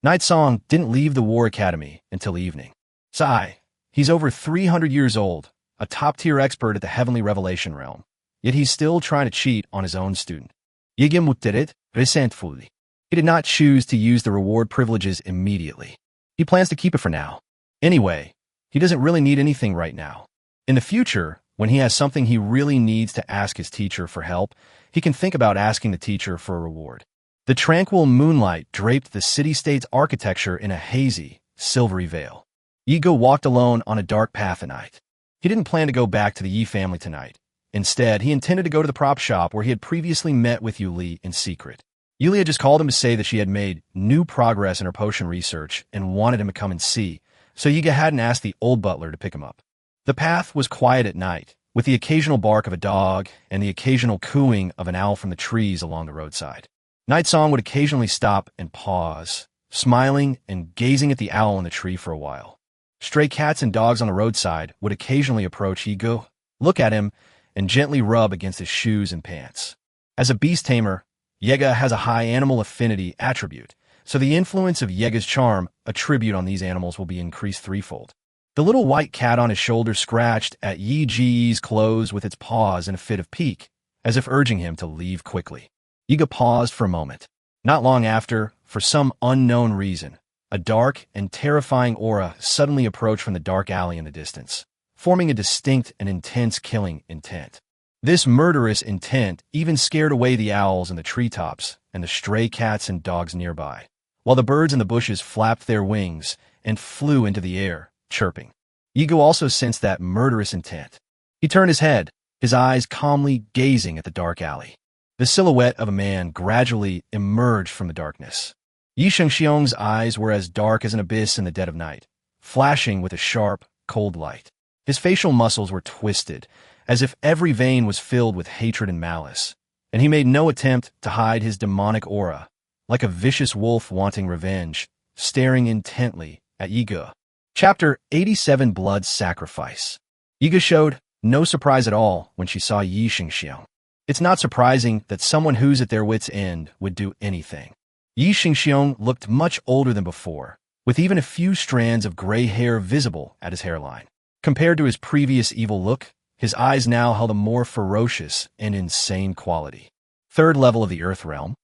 Night Song didn't leave the War Academy until evening. Sigh. He's over 300 years old, a top-tier expert at the Heavenly Revelation realm, yet he's still trying to cheat on his own student. Yigu muttered resentfully. He did not choose to use the reward privileges immediately. He plans to keep it for now. Anyway, he doesn't really need anything right now. In the future, when he has something he really needs to ask his teacher for help, he can think about asking the teacher for a reward. The tranquil moonlight draped the city-state's architecture in a hazy, silvery veil. Yigu walked alone on a dark path at night. He didn't plan to go back to the Yi family tonight. Instead, he intended to go to the prop shop where he had previously met with Yuli in secret. Yuli had just called him to say that she had made new progress in her potion research and wanted him to come and see, so Yigu hadn't asked the old butler to pick him up. The path was quiet at night, with the occasional bark of a dog and the occasional cooing of an owl from the trees along the roadside. Night Song would occasionally stop and pause, smiling and gazing at the owl in the tree for a while. Stray cats and dogs on the roadside would occasionally approach Yigu, look at him, and gently rub against his shoes and pants. As a beast tamer, Yigu has a high animal affinity attribute, so the influence of Yegu's charm attribute on these animals will be increased 3-fold. The little white cat on his shoulder scratched at Yi Ji's clothes with its paws in a fit of pique, as if urging him to leave quickly. Yigu paused for a moment. Not long after, for some unknown reason, a dark and terrifying aura suddenly approached from the dark alley in the distance, forming a distinct and intense killing intent. This murderous intent even scared away the owls in the treetops and the stray cats and dogs nearby, while the birds in the bushes flapped their wings and flew into the air, chirping. Yigu also sensed that murderous intent. He turned his head, his eyes calmly gazing at the dark alley. The silhouette of a man gradually emerged from the darkness. Yi Shengxiong's eyes were as dark as an abyss in the dead of night, flashing with a sharp, cold light. His facial muscles were twisted, as if every vein was filled with hatred and malice, and he made no attempt to hide his demonic aura, like a vicious wolf wanting revenge, staring intently at Yigu. Chapter 87 Blood Sacrifice. Yigu showed no surprise at all when she saw Yi Shengxiong. It's not surprising that someone who's at their wit's end would do anything. Yi Shengxiong looked much older than before, with even a few strands of gray hair visible at his hairline. Compared to his previous evil look, his eyes now held a more ferocious and insane quality. Third level of the Earth Realm.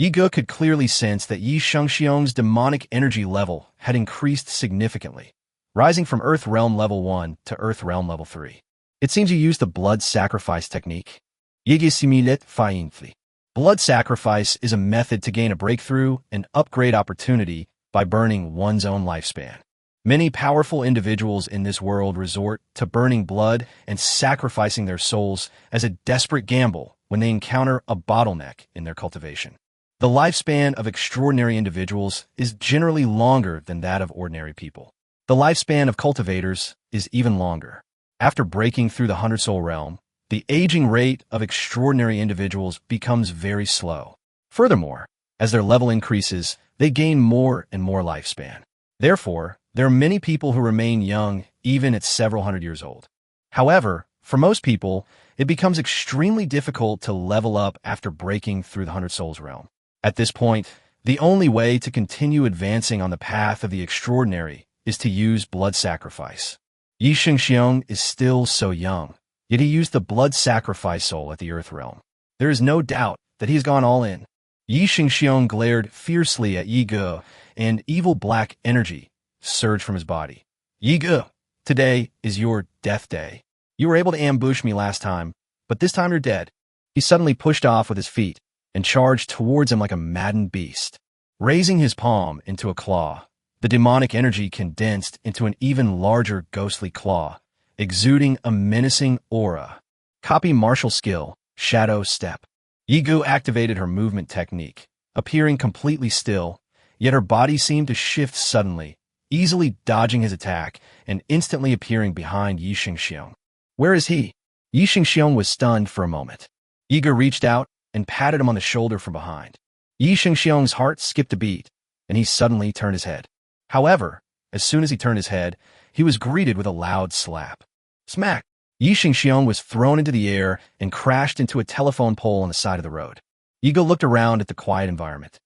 Yigu could clearly sense that Yi Shengxiong's demonic energy level had increased significantly, rising from Earth Realm Level 1 to Earth Realm Level 3. It seems you used the blood sacrifice technique. Yigu similet faintly. Blood sacrifice is a method to gain a breakthrough and upgrade opportunity by burning one's own lifespan. Many powerful individuals in this world resort to burning blood and sacrificing their souls as a desperate gamble when they encounter a bottleneck in their cultivation. The lifespan of extraordinary individuals is generally longer than that of ordinary people. The lifespan of cultivators is even longer. After breaking through the 100-soul realm, the aging rate of extraordinary individuals becomes very slow. Furthermore, as their level increases, they gain more and more lifespan. Therefore, there are many people who remain young even at several hundred years old. However, for most people, it becomes extremely difficult to level up after breaking through the 100 souls realm. At this point, the only way to continue advancing on the path of the extraordinary is to use blood sacrifice. Yi Shengxiong is still so young, yet he used the blood sacrifice soul at the earth realm. There is no doubt that he has gone all in. Yi Shengxiong glared fiercely at Yi Ge, and evil black energy surged from his body. Yi Ge, today is your death day. You were able to ambush me last time, but this time you're dead. He suddenly pushed off with his feet and charged towards him like a maddened beast. Raising his palm into a claw, the demonic energy condensed into an even larger ghostly claw, exuding a menacing aura. Copy martial skill, shadow step. Yi Ge activated her movement technique, appearing completely still, yet her body seemed to shift suddenly, easily dodging his attack and instantly appearing behind Yi Shengxiong. Where is he? Yi Shengxiong was stunned for a moment. Yi Ge reached out and patted him on the shoulder from behind. Yi Shengxiong's heart skipped a beat, and he suddenly turned his head. However, as soon as he turned his head, he was greeted with a loud slap. Smack! Yi Shengxiong was thrown into the air and crashed into a telephone pole on the side of the road. Yi Ge looked around at the quiet environment.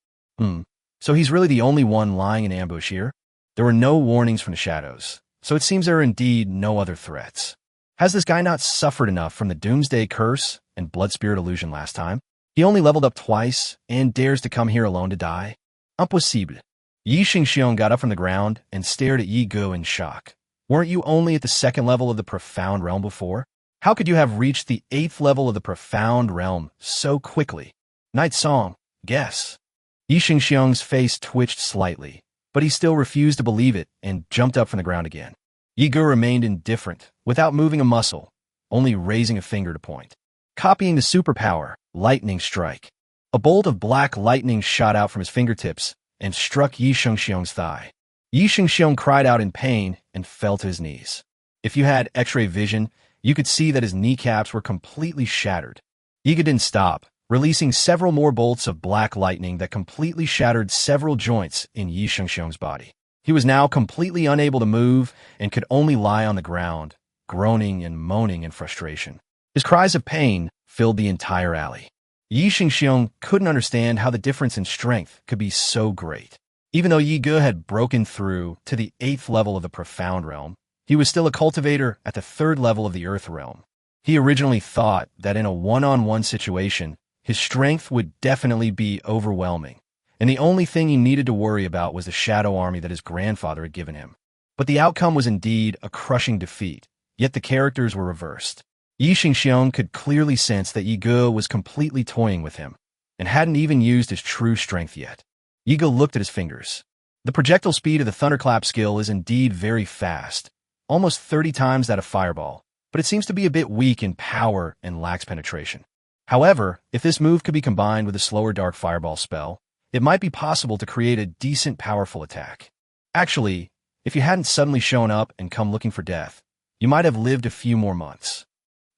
So he's really the only one lying in ambush here? There were no warnings from the shadows, so it seems there are indeed no other threats. Has this guy not suffered enough from the Doomsday Curse and Blood Spirit Illusion last time? He only leveled up twice and dares to come here alone to die? Impossible. Yi Shengxiong got up from the ground and stared at Yi Ge in shock. Weren't you only at the 2nd level of the Profound Realm before? How could you have reached the 8th level of the Profound Realm so quickly? Night Song, guess. Yi Shengxiong's face twitched slightly, but he still refused to believe it and jumped up from the ground again. Yi Ge remained indifferent, without moving a muscle, only raising a finger to point. Copying the superpower, Lightning Strike. A bolt of black lightning shot out from his fingertips and struck Yi Shengxiong's thigh. Yi Shengxiong cried out in pain and fell to his knees. If you had X-ray vision, you could see that his kneecaps were completely shattered. Yi Ge didn't stop, releasing several more bolts of black lightning that completely shattered several joints in Yi Shengxiong's body. He was now completely unable to move and could only lie on the ground, groaning and moaning in frustration. His cries of pain filled the entire alley. Yi Shengxiong couldn't understand how the difference in strength could be so great. Even though Yi Ge had broken through to the 8th level of the Profound Realm, he was still a cultivator at the 3rd level of the Earth Realm. He originally thought that in a one-on-one situation, his strength would definitely be overwhelming, and the only thing he needed to worry about was the shadow army that his grandfather had given him. But the outcome was indeed a crushing defeat, yet the characters were reversed. Yi Shengxiong could clearly sense that Yi Ge was completely toying with him, and hadn't even used his true strength yet. Yi Ge looked at his fingers. The projectile speed of the Thunderclap skill is indeed very fast, almost 30 times that of Fireball, but it seems to be a bit weak in power and lacks penetration. However, if this move could be combined with a slower Dark Fireball spell, it might be possible to create a decent powerful attack. Actually, if you hadn't suddenly shown up and come looking for death, you might have lived a few more months.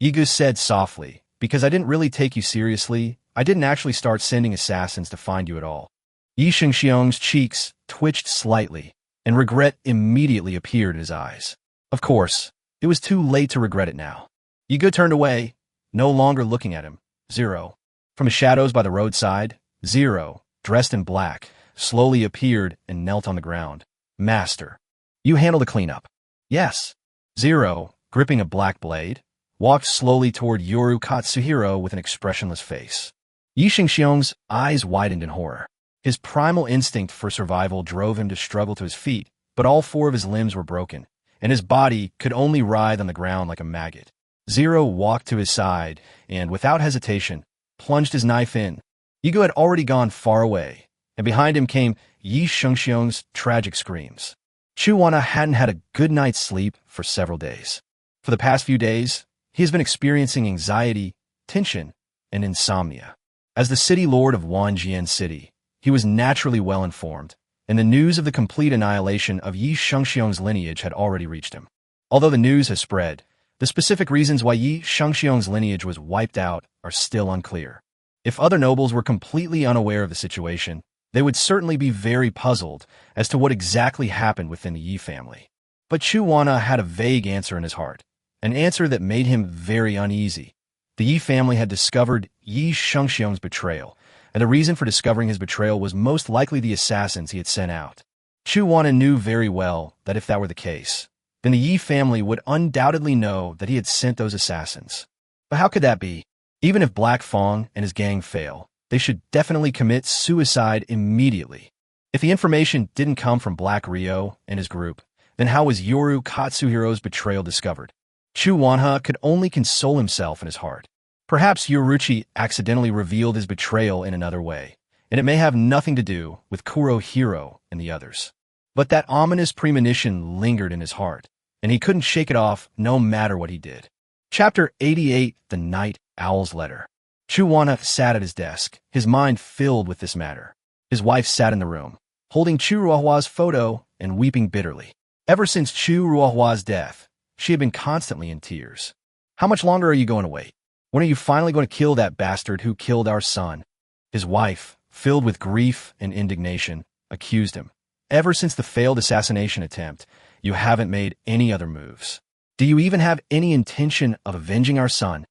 Yi Ge said softly, because I didn't really take you seriously, I didn't actually start sending assassins to find you at all. Yi Shengxiong's cheeks twitched slightly, and regret immediately appeared in his eyes. Of course, it was too late to regret it now. Yi Ge turned away, no longer looking at him. Zero. From the shadows by the roadside, Zero, dressed in black, slowly appeared and knelt on the ground. Master, you handle the cleanup. Yes. Zero, gripping a black blade, walked slowly toward Yoru Katsuhiro with an expressionless face. Yi Shengxiong's eyes widened in horror. His primal instinct for survival drove him to struggle to his feet, but all 4 of his limbs were broken, and his body could only writhe on the ground like a maggot. Zero walked to his side and, without hesitation, plunged his knife in. Yi Ge had already gone far away, and behind him came Yi Shengxiong's tragic screams. Chu Wana hadn't had a good night's sleep for several days. For the past few days, he has been experiencing anxiety, tension, and insomnia. As the city lord of Wanjian City, he was naturally well informed, and the news of the complete annihilation of Yi Shengxiong's lineage had already reached him. Although the news has spread, the specific reasons why Yi Shengxiong's lineage was wiped out are still unclear. If other nobles were completely unaware of the situation, they would certainly be very puzzled as to what exactly happened within the Yi family. But Chu Wana had a vague answer in his heart, an answer that made him very uneasy. The Yi family had discovered Yi Shengxiong's betrayal, and the reason for discovering his betrayal was most likely the assassins he had sent out. Chu Wana knew very well that if that were the case, then the Yi family would undoubtedly know that he had sent those assassins. But how could that be? Even if Black Fong and his gang fail, they should definitely commit suicide immediately. If the information didn't come from Black Rio and his group, then how was Yoru Katsuhiro's betrayal discovered? Chu Wanha could only console himself in his heart. Perhaps Yoruchi accidentally revealed his betrayal in another way, and it may have nothing to do with Kurohiro and the others. But that ominous premonition lingered in his heart, and he couldn't shake it off no matter what he did. Chapter 88, The Night Owl's Letter. Chu Wanha sat at his desk, his mind filled with this matter. His wife sat in the room, holding Chu Ruohua's photo and weeping bitterly. Ever since Chu Ruohua's death, she had been constantly in tears. How much longer are you going to wait? When are you finally going to kill that bastard who killed our son? His wife, filled with grief and indignation, accused him. Ever since the failed assassination attempt, you haven't made any other moves. Do you even have any intention of avenging our son?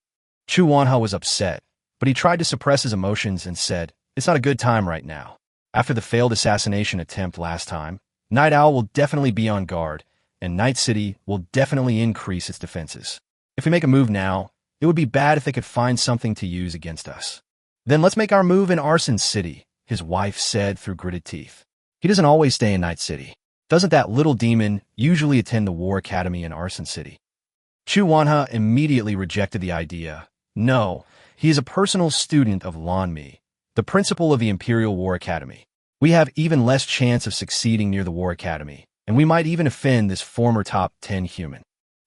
Chu Wanha was upset, but he tried to suppress his emotions and said, "It's not a good time right now. After the failed assassination attempt last time, Night Owl will definitely be on guard, and Night City will definitely increase its defenses. If we make a move now, it would be bad if they could find something to use against us." "Then let's make our move in Arson City," his wife said through gritted teeth. "He doesn't always stay in Night City. Doesn't that little demon usually attend the War Academy in Arson City?" Chu Wanha immediately rejected the idea. No, he is a personal student of Lan Mi, the principal of the Imperial War Academy. We have even less chance of succeeding near the War Academy, and we might even offend this former top 10 human.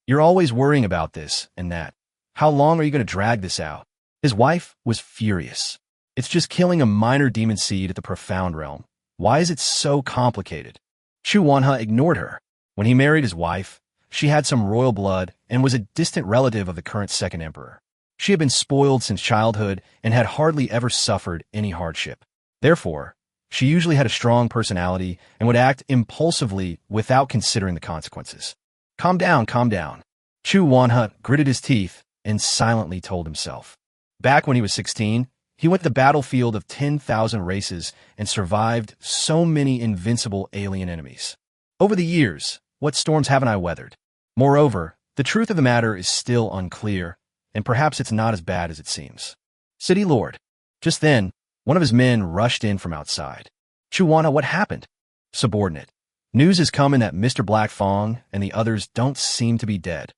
You're always worrying about this and that. How long are you going to drag this out? His wife was furious. It's just killing a minor demon seed at the Profound Realm. Why is it so complicated? Chu Wanha ignored her. When he married his wife, she had some royal blood and was a distant relative of the current second emperor. She had been spoiled since childhood and had hardly ever suffered any hardship. Therefore, she usually had a strong personality and would act impulsively without considering the consequences. Calm down, calm down. Chu Wanha gritted his teeth and silently told himself. Back when he was 16, he went to the battlefield of 10,000 races and survived so many invincible alien enemies. Over the years, what storms haven't I weathered? Moreover, the truth of the matter is still unclear, and perhaps it's not as bad as it seems. City Lord. Just then, one of his men rushed in from outside. Chu Wanha, what happened? Subordinate. News is coming that Mr. Black Fong and the others don't seem to be dead.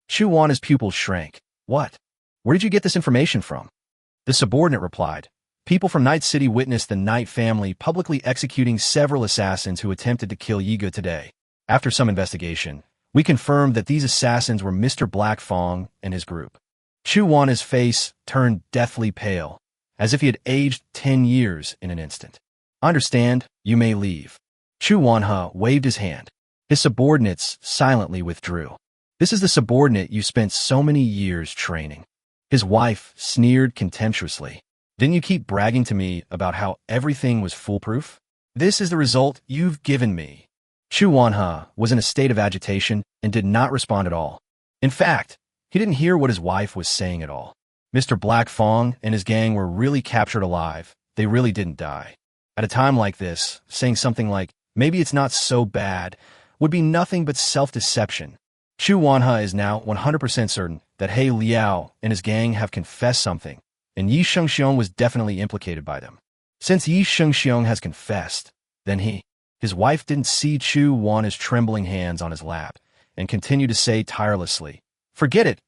Chu Wanha's pupils shrank. What? Where did you get this information from? The subordinate replied. People from Night City witnessed the Night family publicly executing several assassins who attempted to kill Yiga today. After some investigation, we confirmed that these assassins were Mr. Black Fong and his group. Chu Wanha's face turned deathly pale, as if he had aged 10 years in an instant. Understand, you may leave. Chu Wanha waved his hand. His subordinates silently withdrew. This is the subordinate you spent so many years training. His wife sneered contemptuously. Didn't you keep bragging to me about how everything was foolproof? This is the result you've given me. Chu Wanha was in a state of agitation and did not respond at all. In fact, he didn't hear what his wife was saying at all. Mr. Black Fong and his gang were really captured alive. They really didn't die. At a time like this, saying something like, "Maybe it's not so bad," would be nothing but self-deception. Chu Wanha is now 100% certain that He Liao and his gang have confessed something, and Yi Shengxiong was definitely implicated by them. Since Yi Shengxiong has confessed, then his wife didn't see Chu Wanha's trembling hands on his lap and continued to say tirelessly, "Forget it.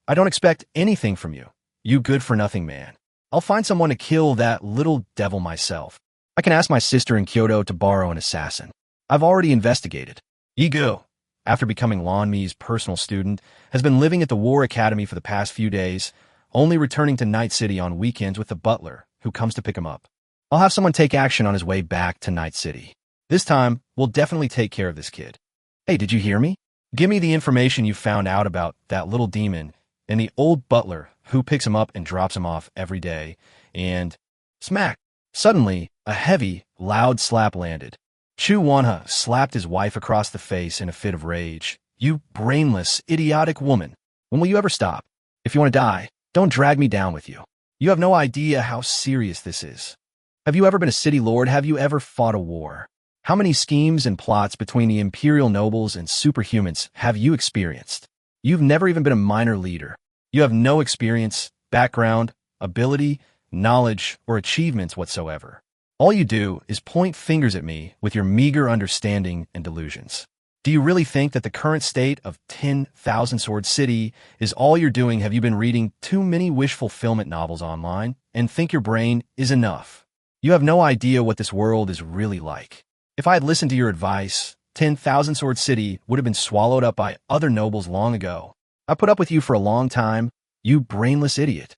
I don't expect anything from you. You good-for-nothing man. I'll find someone to kill that little devil myself. I can ask my sister in Kyoto to borrow an assassin. I've already investigated. Ego, after becoming Lan Mi's personal student, has been living at the War Academy for the past few days, only returning to Night City on weekends with the butler, who comes to pick him up. I'll have someone take action on his way back to Night City. This time, we'll definitely take care of this kid. Hey, did you hear me? Give me the information you found out about that little demon and the old butler who picks him up and drops him off every day, and smack! Suddenly, a heavy, loud slap landed. Chu Wanha slapped his wife across the face in a fit of rage. You brainless, idiotic woman. When will you ever stop? If you want to die, don't drag me down with you. You have no idea how serious this is. Have you ever been a city lord? Have you ever fought a war? How many schemes and plots between the imperial nobles and superhumans have you experienced? You've never even been a minor leader. You have no experience, background, ability, knowledge, or achievements whatsoever. All you do is point fingers at me with your meager understanding and delusions. Do you really think that the current state of 10,000 Sword City is all you're doing? Have you been reading too many wish fulfillment novels online and think your brain is enough? You have no idea what this world is really like. If I had listened to your advice, 10,000 Sword City would have been swallowed up by other nobles long ago. I put up with you for a long time, you brainless idiot.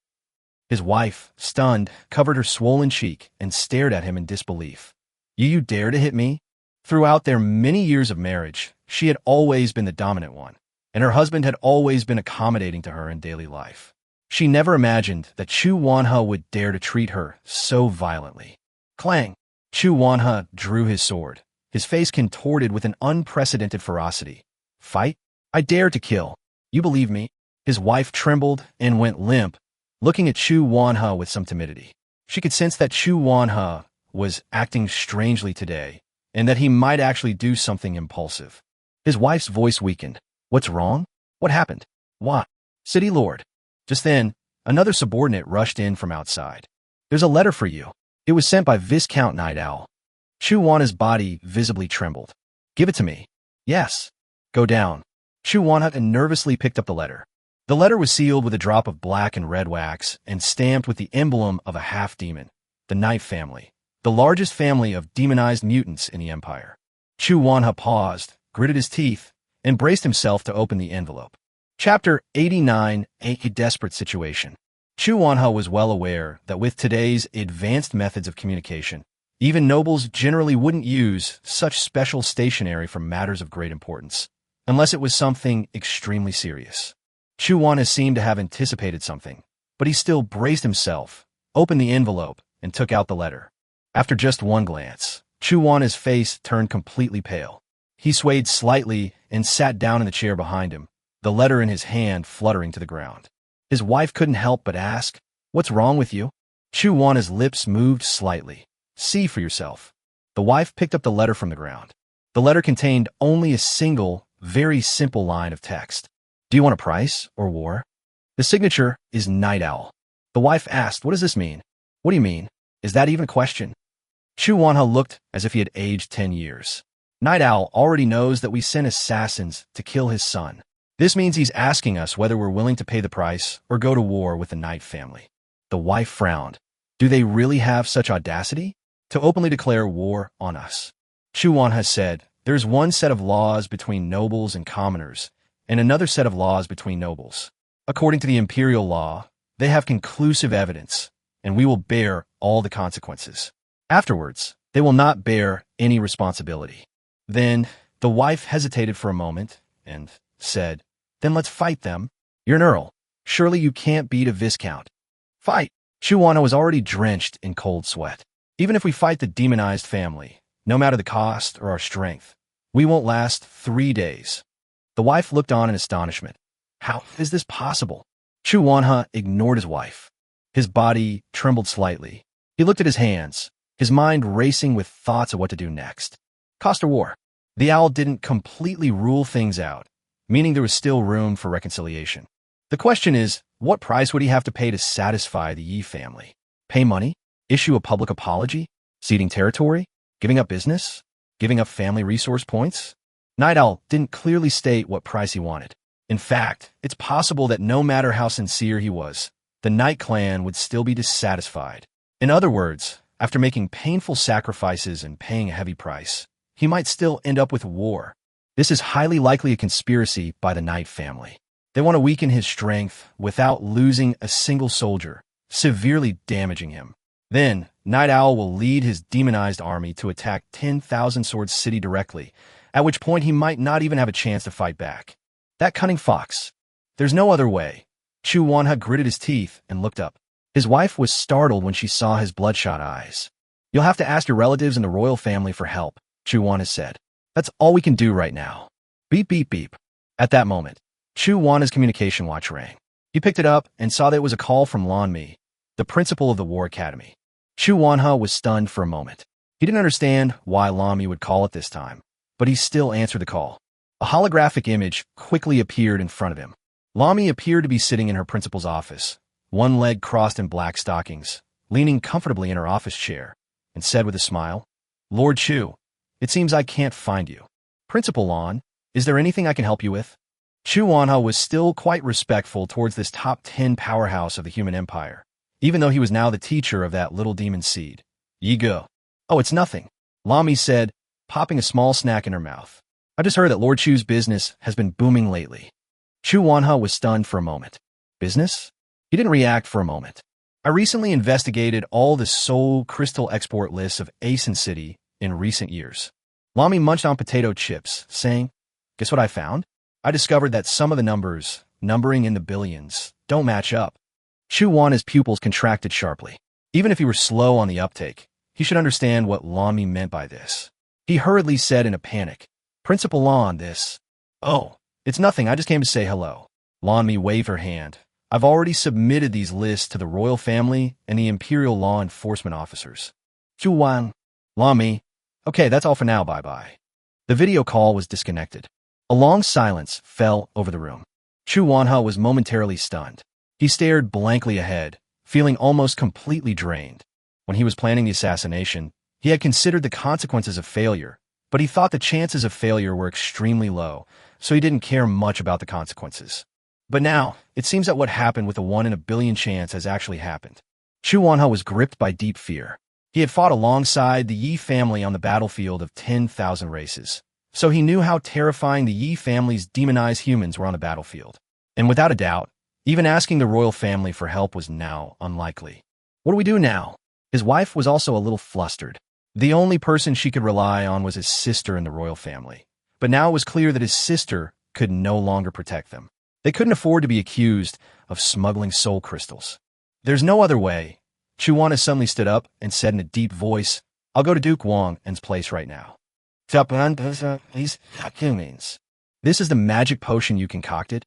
His wife, stunned, covered her swollen cheek and stared at him in disbelief. You dare to hit me? Throughout their many years of marriage, she had always been the dominant one, and her husband had always been accommodating to her in daily life. She never imagined that Chu Wanha would dare to treat her so violently. Clang! Chu Wanha drew his sword, his face contorted with an unprecedented ferocity. Fight? I dare to kill. You believe me? His wife trembled and went limp, looking at Chu Wanha with some timidity. She could sense that Chu Wanha was acting strangely today, and that he might actually do something impulsive. His wife's voice weakened. What's wrong? What happened? Why? City Lord. Just then, another subordinate rushed in from outside. There's a letter for you. It was sent by Viscount Night Owl. Chu Wanha's body visibly trembled. Give it to me. Yes. Go down. Chu Wanha nervously picked up the letter. The letter was sealed with a drop of black and red wax and stamped with the emblem of a half-demon, the Night family, the largest family of demonized mutants in the Empire. Chu Wanha paused, gritted his teeth, and braced himself to open the envelope. Chapter 89, A Desperate Situation. Chu Wanha was well aware that with today's advanced methods of communication, even nobles generally wouldn't use such special stationery for matters of great importance, unless it was something extremely serious. Chu Wanha seemed to have anticipated something, but he still braced himself, opened the envelope, and took out the letter. After just one glance, Chu Wanha's face turned completely pale. He swayed slightly and sat down in the chair behind him, the letter in his hand fluttering to the ground. His wife couldn't help but ask, What's wrong with you? Chu Wanha's lips moved slightly. See for yourself. The wife picked up the letter from the ground. The letter contained only a single, very simple line of text. Do you want a price or war? The signature is Night Owl. The wife asked, What does this mean? What do you mean? Is that even a question? Chu Wanha looked as if he had aged 10 years. Night Owl already knows that we sent assassins to kill his son. This means he's asking us whether we're willing to pay the price or go to war with the Night family. The wife frowned. Do they really have such audacity to openly declare war on us? Chu Wanha said, There's one set of laws between nobles and commoners, and another set of laws between nobles. According to the imperial law, they have conclusive evidence, and we will bear all the consequences. Afterwards, they will not bear any responsibility. Then the wife hesitated for a moment and said, Then let's fight them. You're an earl. Surely you can't beat a viscount. Fight! Chu Wanha was already drenched in cold sweat. Even if we fight the demonized family, no matter the cost or our strength, we won't last 3 days. The wife looked on in astonishment. How is this possible? Chu Wanha ignored his wife. His body trembled slightly. He looked at his hands, his mind racing with thoughts of what to do next. Cost or war? The owl didn't completely rule things out, meaning there was still room for reconciliation. The question is, what price would he have to pay to satisfy the Yi family? Pay money? Issue a public apology? Ceding territory? Giving up business? Giving up family resource points? Night Owl didn't clearly state what price he wanted. In fact, it's possible that no matter how sincere he was, the Night clan would still be dissatisfied. In other words, after making painful sacrifices and paying a heavy price, he might still end up with war. This is highly likely a conspiracy by the Knight family. They want to weaken his strength without losing a single soldier, severely damaging him. Then, Night Owl will lead his demonized army to attack 10,000 Swords City directly, at which point he might not even have a chance to fight back. That cunning fox. There's no other way. Chu Wanha gritted his teeth and looked up. His wife was startled when she saw his bloodshot eyes. You'll have to ask your relatives in the royal family for help, Chu Wanha said. That's all we can do right now. Beep, beep, beep. At that moment, Chu Wanha's communication watch rang. He picked it up and saw that it was a call from Lan Mi, the principal of the War Academy. Chu Wanha was stunned for a moment. He didn't understand why Lan Mi would call at this time, but he still answered the call. A holographic image quickly appeared in front of him. Lan Mi appeared to be sitting in her principal's office, one leg crossed in black stockings, leaning comfortably in her office chair, and said with a smile, Lord Chu, it seems I can't find you. Principal Lan, is there anything I can help you with? Chu Wanha was still quite respectful towards this top 10 powerhouse of the human empire, even though he was now the teacher of that little demon seed. Ye go. Oh, it's nothing, Lan Mi said, popping a small snack in her mouth. I just heard that Lord Chu's business has been booming lately. Chu Wanha was stunned for a moment. Business? He didn't react for a moment. I recently investigated all the soul crystal export lists of Asen City in recent years. Lan Mi munched on potato chips, saying, Guess what I found? I discovered that some of the numbers, numbering in the billions, don't match up. Chu Wanha's pupils contracted sharply. Even if he were slow on the uptake, he should understand what Lan Mi meant by this. He hurriedly said in a panic, Principal Lan, this. Oh, it's nothing, I just came to say hello. Lan Mi waved her hand. I've already submitted these lists to the royal family and the imperial law enforcement officers. Chu Wan. Lan Mi. Okay, that's all for now, bye-bye. The video call was disconnected. A long silence fell over the room. Chu Wanha was momentarily stunned. He stared blankly ahead, feeling almost completely drained. When he was planning the assassination, he had considered the consequences of failure, but he thought the chances of failure were extremely low, so he didn't care much about the consequences. But now, it seems that what happened with a 1 in a billion chance has actually happened. Chu Wanha was gripped by deep fear. He had fought alongside the Yi family on the battlefield of 10,000 races, so he knew how terrifying the Yi family's demonized humans were on the battlefield. And without a doubt, even asking the royal family for help was now unlikely. What do we do now? His wife was also a little flustered. The only person she could rely on was his sister in the royal family. But now it was clear that his sister could no longer protect them. They couldn't afford to be accused of smuggling soul crystals. There's no other way. Chu Wanha suddenly stood up and said in a deep voice, I'll go to Duke Wang's place right now. This is the magic potion you concocted?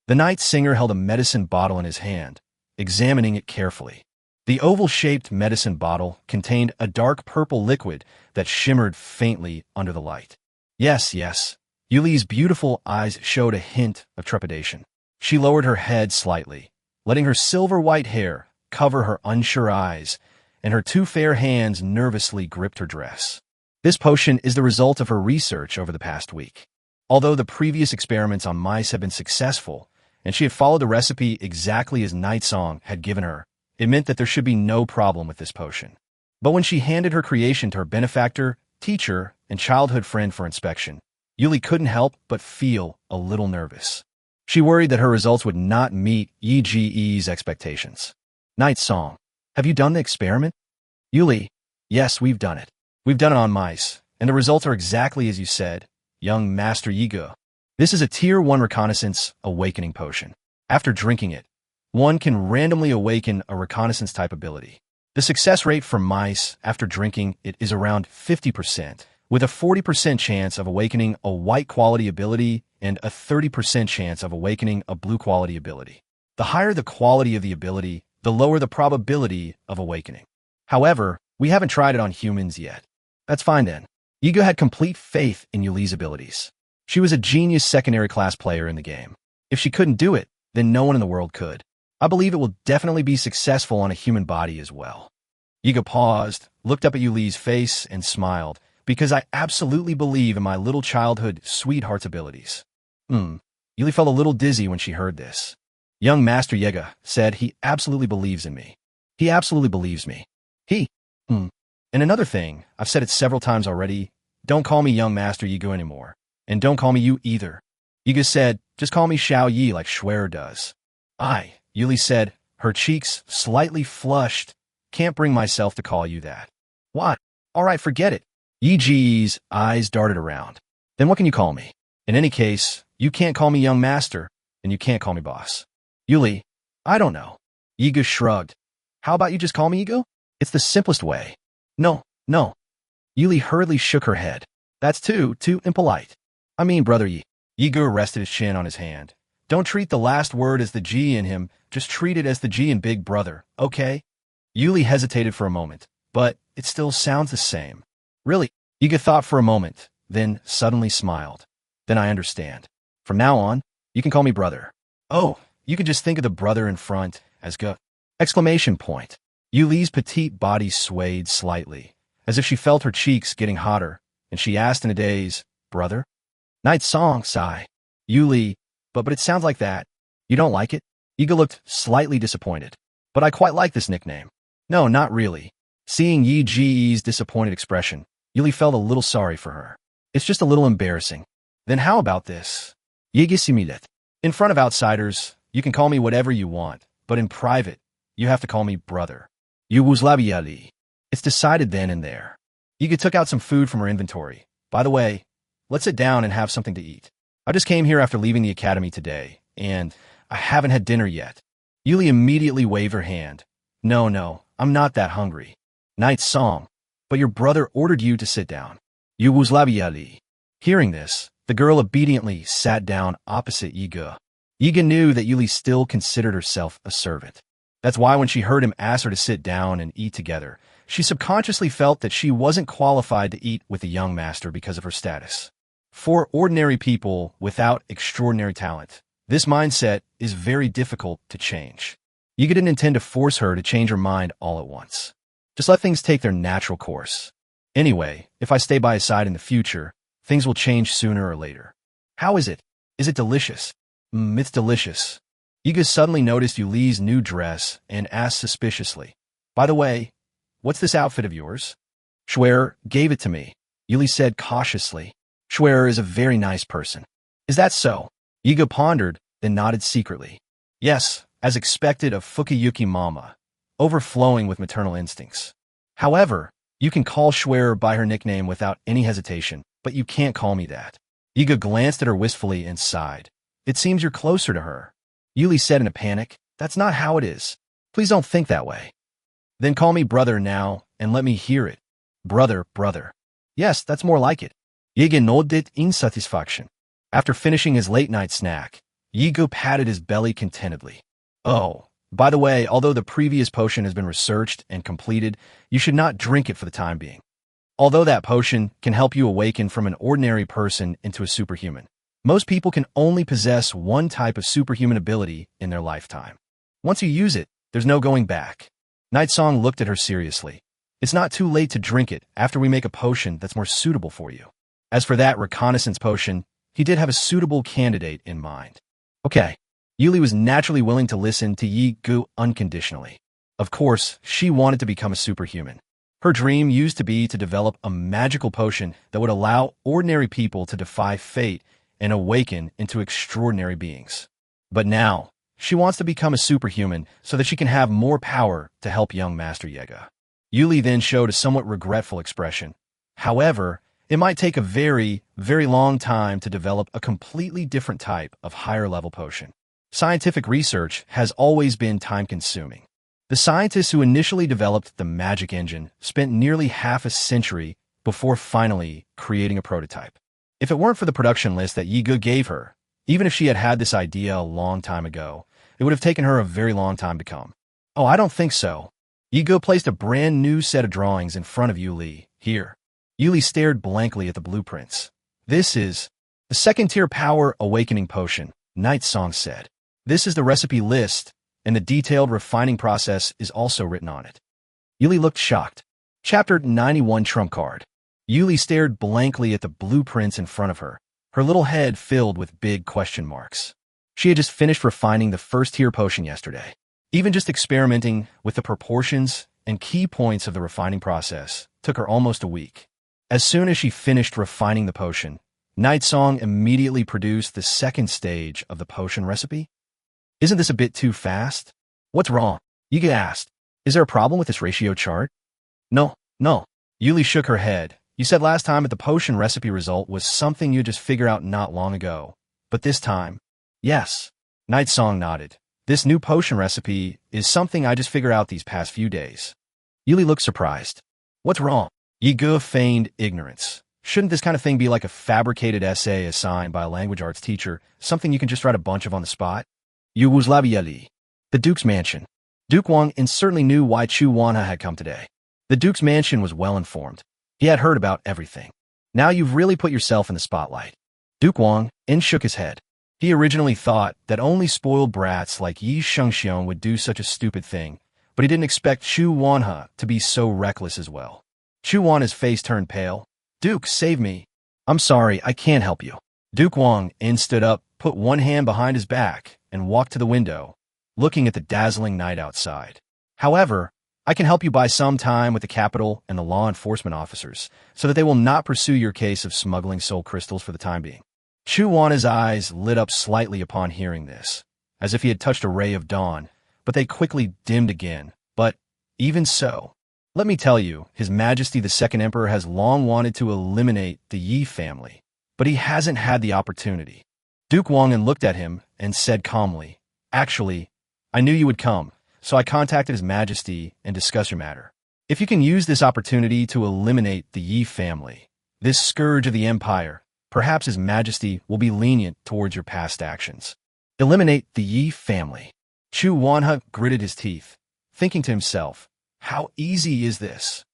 The night singer held a medicine bottle in his hand, examining it carefully. The oval-shaped medicine bottle contained a dark purple liquid that shimmered faintly under the light. Yes, yes. Yuli's beautiful eyes showed a hint of trepidation. She lowered her head slightly, letting her silver-white hair cover her unsure eyes, and her two fair hands nervously gripped her dress. This potion is the result of her research over the past week. Although the previous experiments on mice had been successful, and she had followed the recipe exactly as Night Song had given her, it meant that there should be no problem with this potion. But when she handed her creation to her benefactor, teacher, and childhood friend for inspection, Yuli couldn't help but feel a little nervous. She worried that her results would not meet EGE's expectations. Night Song, have you done the experiment? Yuli, yes, we've done it. We've done it on mice, and the results are exactly as you said, young Master Yigo. This is a Tier 1 Reconnaissance Awakening Potion. After drinking it, one can randomly awaken a reconnaissance-type ability. The success rate for mice after drinking it is around 50%, with a 40% chance of awakening a white-quality ability and a 30% chance of awakening a blue-quality ability. The higher the quality of the ability, the lower the probability of awakening. However, we haven't tried it on humans yet. That's fine then. Yigo had complete faith in Yuli's abilities. She was a genius secondary class player in the game. If she couldn't do it, then no one in the world could. I believe it will definitely be successful on a human body as well. Yigo paused, looked up at Yuli's face, and smiled, because I absolutely believe in my little childhood sweetheart's abilities. Yuli felt a little dizzy when she heard this. Young Master Yiga said he absolutely believes in me. He absolutely believes me. And another thing, I've said it several times already, don't call me young Master Yigo anymore. And don't call me you either. Yiga said, just call me Xiao Yi like Schwer does. Yuli said, her cheeks slightly flushed. Can't bring myself to call you that. What? All right, forget it. Yi Ji's eyes darted around. Then what can you call me? In any case, you can't call me young master, and you can't call me boss. Yuli, I don't know. Yiga shrugged. How about you just call me Ego? It's the simplest way. No. Yuli hurriedly shook her head. That's too impolite. I mean, brother Yi. Yiga rested his chin on his hand. Don't treat the last word as the G in him, just treat it as the G in big brother, okay? Yuli hesitated for a moment, but it still sounds the same. Really? Yiga thought for a moment, then suddenly smiled. Then I understand. From now on, you can call me brother. Oh, you can just think of the brother in front as G! Exclamation point. Yuli's petite body swayed slightly, as if she felt her cheeks getting hotter, and she asked in a daze, brother? Night song, sigh. Yuli, but it sounds like that. You don't like it? Yiga looked slightly disappointed. But I quite like this nickname. No, not really. Seeing Yi Ji's disappointed expression, Yuli felt a little sorry for her. It's just a little embarrassing. Then how about this? Yiga similet. In front of outsiders, you can call me whatever you want, but in private, you have to call me brother. Yugoslavia. It's decided then and there. Yiga took out some food from her inventory. By the way, let's sit down and have something to eat. I just came here after leaving the academy today, and I haven't had dinner yet. Yuli immediately waved her hand. No, I'm not that hungry. Night song. But your brother ordered you to sit down. Yugoslavia. Hearing this, the girl obediently sat down opposite Yiga. Yiga knew that Yuli still considered herself a servant. That's why when she heard him ask her to sit down and eat together, she subconsciously felt that she wasn't qualified to eat with the young master because of her status. For ordinary people without extraordinary talent, this mindset is very difficult to change. Yiga didn't intend to force her to change her mind all at once. Just let things take their natural course. Anyway, if I stay by his side in the future, things will change sooner or later. How is it? Is it delicious? It's delicious. Yiga suddenly noticed Yuli's new dress and asked suspiciously, by the way, what's this outfit of yours? Schwer gave it to me, Yuli said cautiously. Schwer is a very nice person. Is that so? Yiga pondered, then nodded secretly. Yes, as expected of Fukuyuki Mama, overflowing with maternal instincts. However, you can call Schwer by her nickname without any hesitation, but you can't call me that. Yiga glanced at her wistfully and sighed. It seems you're closer to her. Yuli said in a panic, that's not how it is. Please don't think that way. Then call me brother now, and let me hear it. Brother. Yes, that's more like it. Yiga nodded in satisfaction. After finishing his late-night snack, Yiga patted his belly contentedly. Oh, by the way, although the previous potion has been researched and completed, you should not drink it for the time being. Although that potion can help you awaken from an ordinary person into a superhuman, most people can only possess one type of superhuman ability in their lifetime. Once you use it, there's no going back. Night Song looked at her seriously. It's not too late to drink it after we make a potion that's more suitable for you. As for that reconnaissance potion, he did have a suitable candidate in mind. Okay. Yuli was naturally willing to listen to Yi Gu unconditionally. Of course, she wanted to become a superhuman. Her dream used to be to develop a magical potion that would allow ordinary people to defy fate and awaken into extraordinary beings. But now, she wants to become a superhuman so that she can have more power to help young Master Yiga. Yuli then showed a somewhat regretful expression. However, it might take a very long time to develop a completely different type of higher-level potion. Scientific research has always been time-consuming. The scientists who initially developed the magic engine spent nearly half a century before finally creating a prototype. If it weren't for the production list that Yiga gave her, even if she had had this idea a long time ago, it would have taken her a very long time to come. Oh, I don't think so. Yiga placed a brand new set of drawings in front of Yuli. Here. Yuli stared blankly at the blueprints. This is the second-tier power awakening potion, Night Song said. This is the recipe list, and the detailed refining process is also written on it. Yuli looked shocked. Chapter 91 Trump Card. Yuli stared blankly at the blueprints in front of her, her little head filled with big question marks. She had just finished refining the first-tier potion yesterday. Even just experimenting with the proportions and key points of the refining process took her almost a week. As soon as she finished refining the potion, Night Song immediately produced the second stage of the potion recipe. Isn't this a bit too fast? What's wrong? Yiga asked. Is there a problem with this ratio chart? No, no. Yuli shook her head. You said last time that the potion recipe result was something you just figured out not long ago. But this time, yes. Night Song nodded. This new potion recipe is something I just figured out these past few days. Yuli looked surprised. What's wrong? Yiga feigned ignorance. Shouldn't this kind of thing be like a fabricated essay assigned by a language arts teacher, something you can just write a bunch of on the spot? Yugoslavia. The Duke's mansion. Duke Wang certainly knew why Chu Wanha had come today. The Duke's mansion was well informed. He had heard about everything. Now you've really put yourself in the spotlight. Duke Wang shook his head. He originally thought that only spoiled brats like Yi Shengxiong would do such a stupid thing, but he didn't expect Chu Wanha to be so reckless as well. Chu Wanha's face turned pale. Duke, save me. I'm sorry, I can't help you. Duke Wang stood up, put one hand behind his back, and walked to the window, looking at the dazzling night outside. However, I can help you buy some time with the capital and the law enforcement officers, so that they will not pursue your case of smuggling soul crystals for the time being. Chu Wanha's eyes lit up slightly upon hearing this, as if he had touched a ray of dawn, but they quickly dimmed again. But even so, let me tell you, His Majesty the Second Emperor has long wanted to eliminate the Yi family, but he hasn't had the opportunity. Duke Wang looked at him and said calmly, Actually, I knew you would come, so I contacted His Majesty and discussed your matter. If you can use this opportunity to eliminate the Yi family, this scourge of the empire, perhaps His Majesty will be lenient towards your past actions. Eliminate the Yi family. Chu Wanha gritted his teeth, thinking to himself, how easy is this?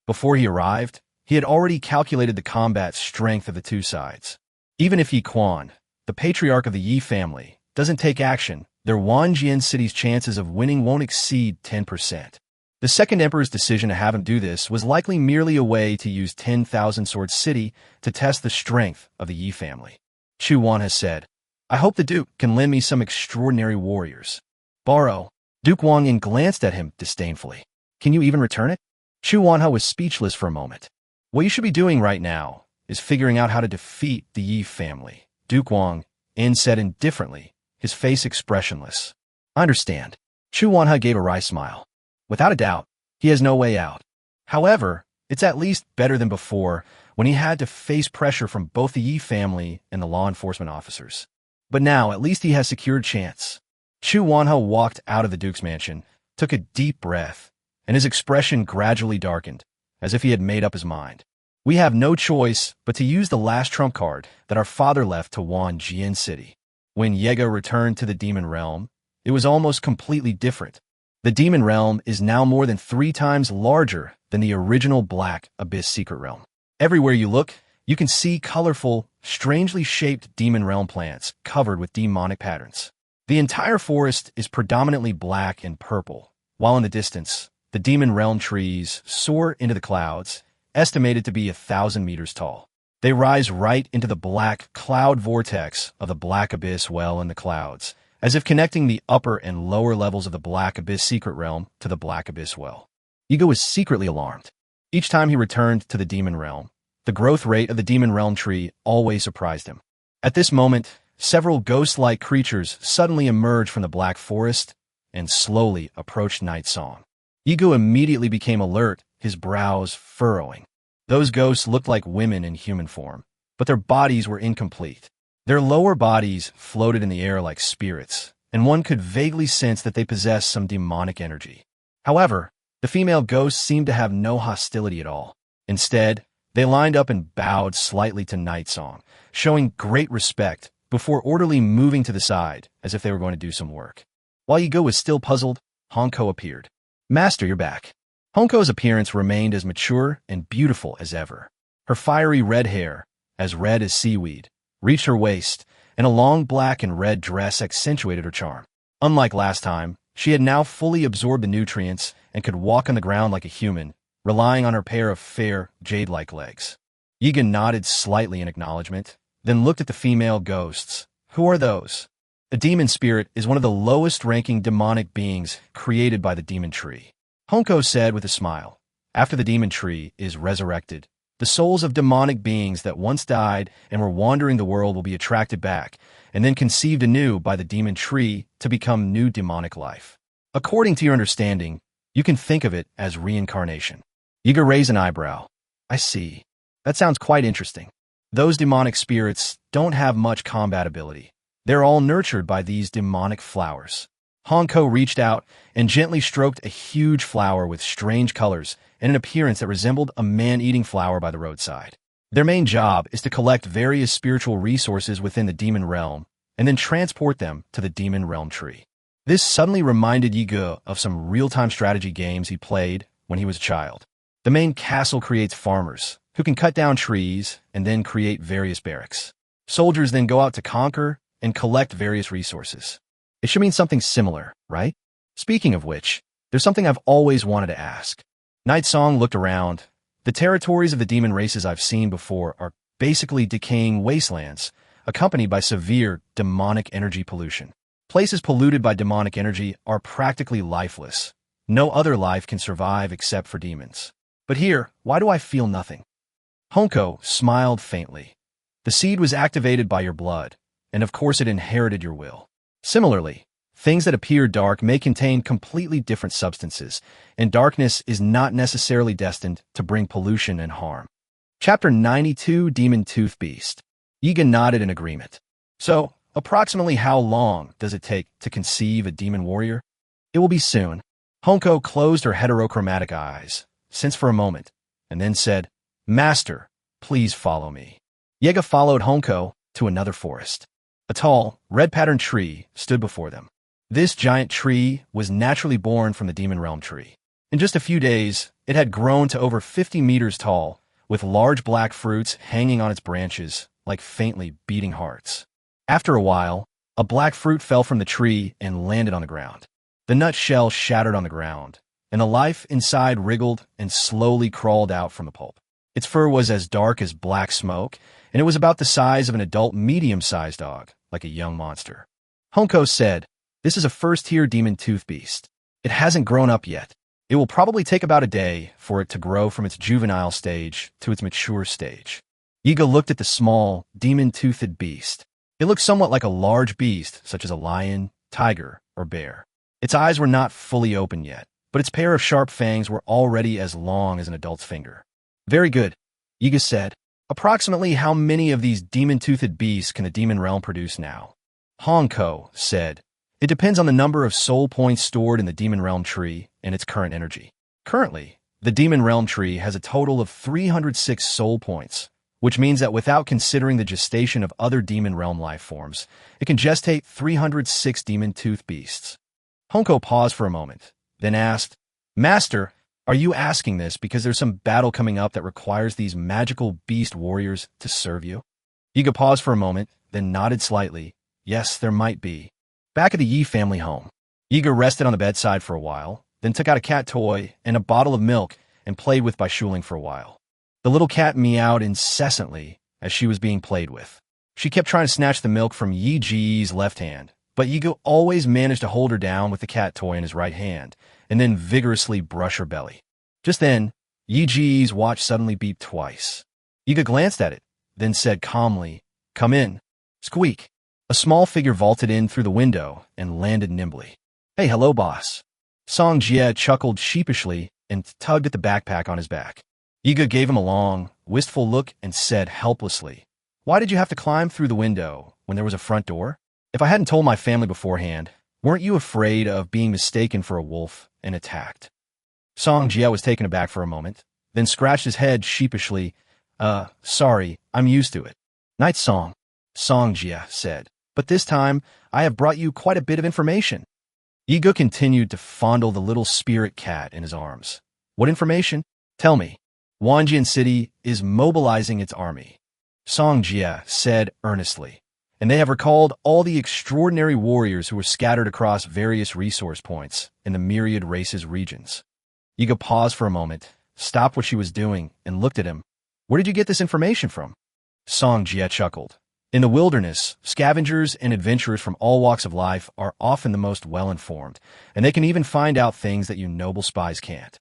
Before he arrived, he had already calculated the combat strength of the two sides. Even if Yi Quan, the patriarch of the Yi family, doesn't take action, their Wanjian city's chances of winning won't exceed 10%. The Second Emperor's decision to have him do this was likely merely a way to use 10,000 Sword City to test the strength of the Yi family. Chu Wan has said, I hope the Duke can lend me some extraordinary warriors. Borrow. Duke Wang glanced at him disdainfully. Can you even return it? Chu Wanha was speechless for a moment. What you should be doing right now is figuring out how to defeat the Yi family. Duke Wang said indifferently, his face expressionless. I understand. Chu Wanha gave a wry smile. Without a doubt, he has no way out. However, it's at least better than before, when he had to face pressure from both the Yi family and the law enforcement officers. But now, at least he has secured chance. Chu Wanha walked out of the Duke's mansion, took a deep breath, and his expression gradually darkened, as if he had made up his mind. We have no choice but to use the last trump card that our father left to Wanjian City. When Yega returned to the Demon Realm, it was almost completely different. The Demon Realm is now more than 3 times larger than the original Black Abyss Secret Realm. Everywhere you look, you can see colorful, strangely shaped Demon Realm plants covered with demonic patterns. The entire forest is predominantly black and purple, while in the distance, the Demon Realm trees soar into the clouds, estimated to be 1,000 meters tall. They rise right into the black cloud vortex of the Black Abyss well in the clouds, as if connecting the upper and lower levels of the Black Abyss Secret Realm to the Black Abyss well. Ego was secretly alarmed. Each time he returned to the Demon Realm, the growth rate of the Demon Realm tree always surprised him. At this moment, several ghost-like creatures suddenly emerged from the black forest and slowly approached Night Song. Ego immediately became alert, his brows furrowing. Those ghosts looked like women in human form, but their bodies were incomplete. Their lower bodies floated in the air like spirits, and one could vaguely sense that they possessed some demonic energy. However, the female ghosts seemed to have no hostility at all. Instead, they lined up and bowed slightly to Night Song, showing great respect before orderly moving to the side as if they were going to do some work. While Yigo was still puzzled, Honko appeared. Master, you're back. Honko's appearance remained as mature and beautiful as ever. Her fiery red hair, as red as seaweed, reached her waist, and a long black and red dress accentuated her charm. Unlike last time, she had now fully absorbed the nutrients and could walk on the ground like a human, relying on her pair of fair, jade-like legs. Yiga nodded slightly in acknowledgement, then looked at the female ghosts. Who are those? A demon spirit is one of the lowest-ranking demonic beings created by the demon tree. Honko said with a smile. After the demon tree is resurrected, The souls of demonic beings that once died and were wandering the world will be attracted back and then conceived anew by the demon tree to become new demonic life. According to your understanding, you can think of it as reincarnation. Yiga raised an eyebrow. I see. That sounds quite interesting. Those demonic spirits don't have much combat ability. They're all nurtured by these demonic flowers. Honko reached out and gently stroked a huge flower with strange colors and an appearance that resembled a man-eating flower by the roadside. Their main job is to collect various spiritual resources within the demon realm and then transport them to the demon realm tree. This suddenly reminded Yiga of some real-time strategy games he played when he was a child. The main castle creates farmers who can cut down trees and then create various barracks. Soldiers then go out to conquer and collect various resources. It should mean something similar, right? Speaking of which, there's something I've always wanted to ask. Night Song looked around. The territories of the demon races I've seen before are basically decaying wastelands, accompanied by severe demonic energy pollution. Places polluted by demonic energy are practically lifeless. No other life can survive except for demons. But here, why do I feel nothing? Honko smiled faintly. The seed was activated by your blood, and of course it inherited your will. Similarly, things that appear dark may contain completely different substances, and darkness is not necessarily destined to bring pollution and harm. Chapter 92, Demon Tooth Beast. Yiga nodded in agreement. So, approximately how long does it take to conceive a demon warrior? It will be soon. Honko closed her heterochromatic eyes, sensed for a moment, and then said, Master, please follow me. Yiga followed Honko to another forest. A tall, red-patterned tree stood before them. This giant tree was naturally born from the demon realm tree. In just a few days, it had grown to over 50 meters tall, with large black fruits hanging on its branches like faintly beating hearts. After a while, a black fruit fell from the tree and landed on the ground. The nut shell shattered on the ground, and the life inside wriggled and slowly crawled out from the pulp. Its fur was as dark as black smoke, and it was about the size of an adult medium-sized dog, like a young monster. Honko said, This is a first-tier demon tooth beast. It hasn't grown up yet. It will probably take about a day for it to grow from its juvenile stage to its mature stage. Yiga looked at the small, demon-toothed beast. It looked somewhat like a large beast, such as a lion, tiger, or bear. Its eyes were not fully open yet, but its pair of sharp fangs were already as long as an adult's finger. Very good, Yiga said. Approximately how many of these demon-toothed beasts can the demon realm produce now? Honko said, It depends on the number of soul points stored in the demon realm tree and its current energy. Currently, the demon realm tree has a total of 306 soul points, which means that without considering the gestation of other demon realm life forms, it can gestate 306 demon-tooth beasts. Honko paused for a moment, then asked, Master, are you asking this because there's some battle coming up that requires these magical beast warriors to serve you? Yiga paused for a moment, then nodded slightly. Yes, there might be. Back at the Yi family home, Yiga rested on the bedside for a while, then took out a cat toy and a bottle of milk and played with by Shuling for a while. The little cat meowed incessantly as she was being played with. She kept trying to snatch the milk from Yi Ji's left hand, but Yiga always managed to hold her down with the cat toy in his right hand, and then vigorously brush her belly. Just then, Yi Ji's watch suddenly beeped twice. Yiga glanced at it, then said calmly, Come in. Squeak. A small figure vaulted in through the window and landed nimbly. Hey, hello, boss. Song Jie chuckled sheepishly and tugged at the backpack on his back. Yiga gave him a long, wistful look and said helplessly, Why did you have to climb through the window when there was a front door? If I hadn't told my family beforehand, weren't you afraid of being mistaken for a wolf and attacked? Song Jie was taken aback for a moment, then scratched his head sheepishly. Sorry, I'm used to it. Night Song, Song Jie said, but this time I have brought you quite a bit of information. Yiga continued to fondle the little spirit cat in his arms. What information? Tell me. Wanjian City is mobilizing its army, Song Jie said earnestly, and they have recalled all the extraordinary warriors who were scattered across various resource points in the myriad races regions. Yiga paused for a moment, stopped what she was doing, and looked at him. Where did you get this information from? Song Jie chuckled. In the wilderness, scavengers and adventurers from all walks of life are often the most well-informed, and they can even find out things that you noble spies can't.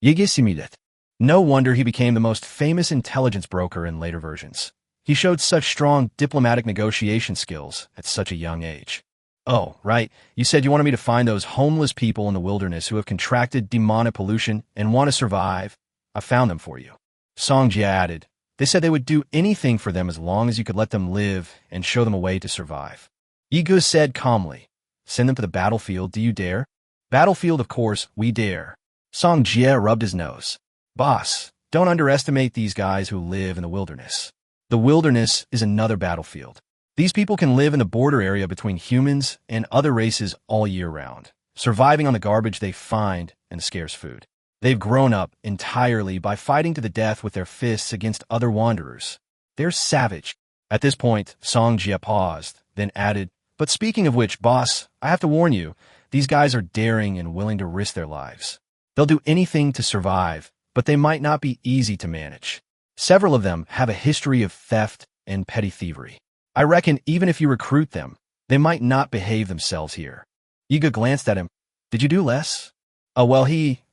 Yiga simidet. No wonder he became the most famous intelligence broker in later versions. He showed such strong diplomatic negotiation skills at such a young age. Oh, right, you said you wanted me to find those homeless people in the wilderness who have contracted demonic pollution and want to survive. I found them for you. Song Jia added, they said they would do anything for them as long as you could let them live and show them a way to survive. Yigu said calmly, send them to the battlefield, do you dare? Battlefield, of course, we dare. Song Jia rubbed his nose. Boss, don't underestimate these guys who live in the wilderness. The wilderness is another battlefield. These people can live in the border area between humans and other races all year round, surviving on the garbage they find and scarce food. They've grown up entirely by fighting to the death with their fists against other wanderers. They're savage. At this point, Song Jia paused, then added, but speaking of which, boss, I have to warn you, these guys are daring and willing to risk their lives. They'll do anything to survive, but they might not be easy to manage. Several of them have a history of theft and petty thievery. I reckon even if you recruit them, they might not behave themselves here. Yiga glanced at him. Did you do less? Oh, well,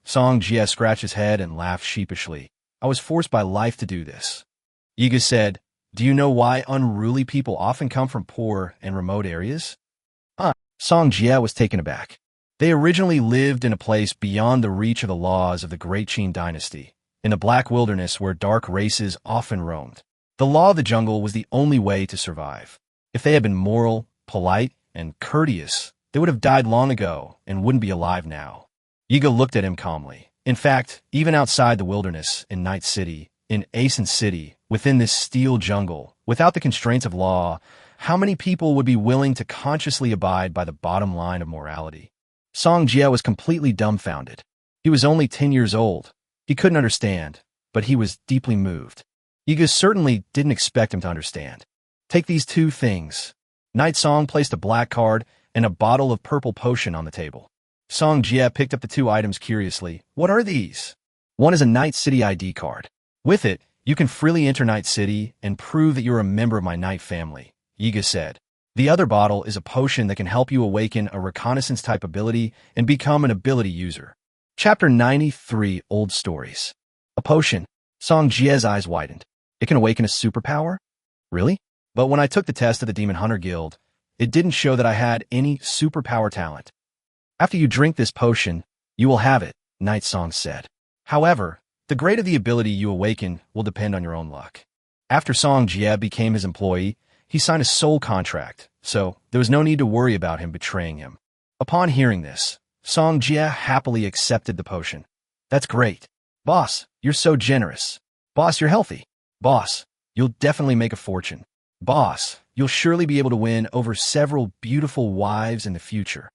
Song Jia scratched his head and laughed sheepishly. I was forced by life to do this. Yiga said, do you know why unruly people often come from poor and remote areas? Song Jia was taken aback. They originally lived in a place beyond the reach of the laws of the Great Qin dynasty, in the black wilderness where dark races often roamed. The law of the jungle was the only way to survive. If they had been moral, polite, and courteous, they would have died long ago and wouldn't be alive now. Yiga looked at him calmly. In fact, even outside the wilderness, in Night City, in Asen City, within this steel jungle, without the constraints of law, how many people would be willing to consciously abide by the bottom line of morality? Song Jia was completely dumbfounded. He was only 10 years old. He couldn't understand, but he was deeply moved. Yiga certainly didn't expect him to understand. Take these two things. Night Song placed a black card and a bottle of purple potion on the table. Song Jia picked up the two items curiously. What are these? One is a Night City ID card. With it, you can freely enter Night City and prove that you're a member of my Night family, Yiga said. The other bottle is a potion that can help you awaken a reconnaissance-type ability and become an ability user. Chapter 93, Old Stories. A potion. Song Jia's eyes widened. It can awaken a superpower? Really? But when I took the test of the Demon Hunter Guild, it didn't show that I had any superpower talent. After you drink this potion, you will have it, Night Song said. However, the grade of the ability you awaken will depend on your own luck. After Song Jia became his employee, he signed a soul contract, so there was no need to worry about him betraying him. Upon hearing this, Song Jia happily accepted the potion. That's great. Boss, you're so generous. Boss, you're healthy. Boss, you'll definitely make a fortune. Boss, you'll surely be able to win over several beautiful wives in the future.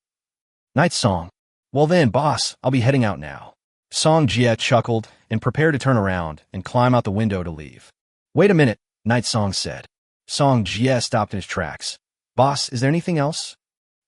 Night Song. Well then, boss, I'll be heading out now. Song Jia chuckled and prepared to turn around and climb out the window to leave. Wait a minute, Night Song said. Song Jia stopped in his tracks. Boss, is there anything else?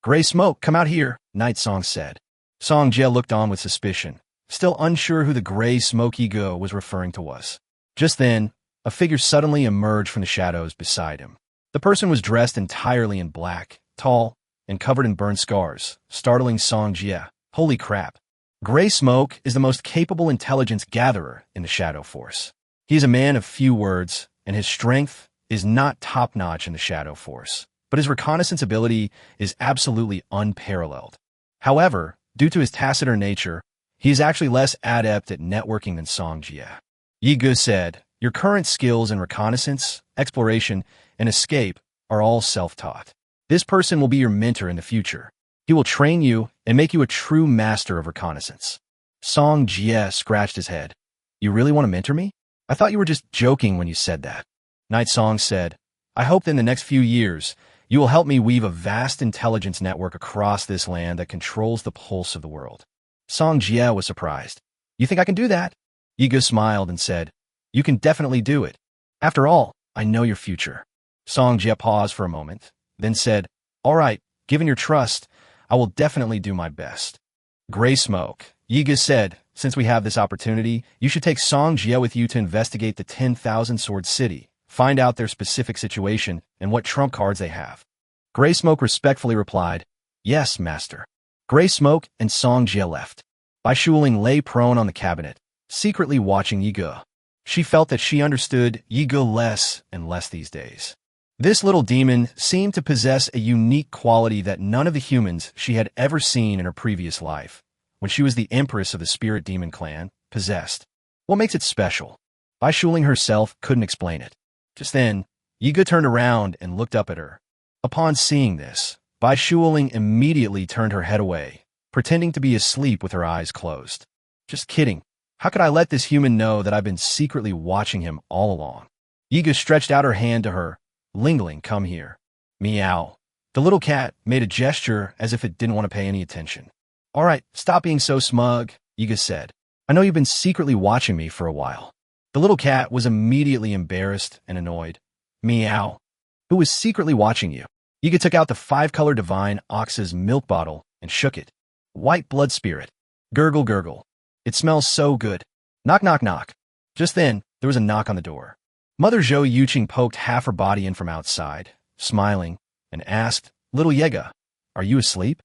Gray smoke, come out here, Night Song said. Song Jia looked on with suspicion, still unsure who the gray smoky go was referring to was. Just then, a figure suddenly emerged from the shadows beside him. The person was dressed entirely in black, tall, and covered in burn scars, startling Song Jia. Holy crap. Gray Smoke is the most capable intelligence gatherer in the Shadow Force. He is a man of few words, and his strength is not top-notch in the Shadow Force, but his reconnaissance ability is absolutely unparalleled. However, due to his taciturn nature, he is actually less adept at networking than Song Jia. Yigu said, your current skills in reconnaissance, exploration, and escape are all self-taught. This person will be your mentor in the future. He will train you and make you a true master of reconnaissance. Song Jia scratched his head. You really want to mentor me? I thought you were just joking when you said that. Night Song said, I hope that in the next few years, you will help me weave a vast intelligence network across this land that controls the pulse of the world. Song Jia was surprised. You think I can do that? Yigu smiled and said, you can definitely do it. After all, I know your future. Song Jia paused for a moment, then said, all right, given your trust, I will definitely do my best. Gray Smoke, Yiga said, since we have this opportunity, you should take Song Jia with you to investigate the 10,000 Sword City, find out their specific situation and what trump cards they have. Gray Smoke respectfully replied, yes, master. Gray Smoke and Song Jia left. Bai Shuling lay prone on the cabinet, secretly watching Yiga. She felt that she understood Yiga less and less these days. This little demon seemed to possess a unique quality that none of the humans she had ever seen in her previous life, when she was the empress of the spirit demon clan, possessed. What makes it special? Bai Shuling herself couldn't explain it. Just then, Yiga turned around and looked up at her. Upon seeing this, Bai Shuling immediately turned her head away, pretending to be asleep with her eyes closed. Just kidding. How could I let this human know that I've been secretly watching him all along? Yiga stretched out her hand to her. Lingling, come here. Meow. The little cat made a gesture as if it didn't want to pay any attention. All right, stop being so smug, Yiga said. I know you've been secretly watching me for a while. The little cat was immediately embarrassed and annoyed. Meow. Who was secretly watching you? Yiga took out the 5-color divine ox's milk bottle and shook it. White blood spirit. Gurgle gurgle. It smells so good. Knock knock knock. Just then, there was a knock on the door. Mother Zhou Yuqing poked half her body in from outside, smiling, and asked, Little Yiga, are you asleep?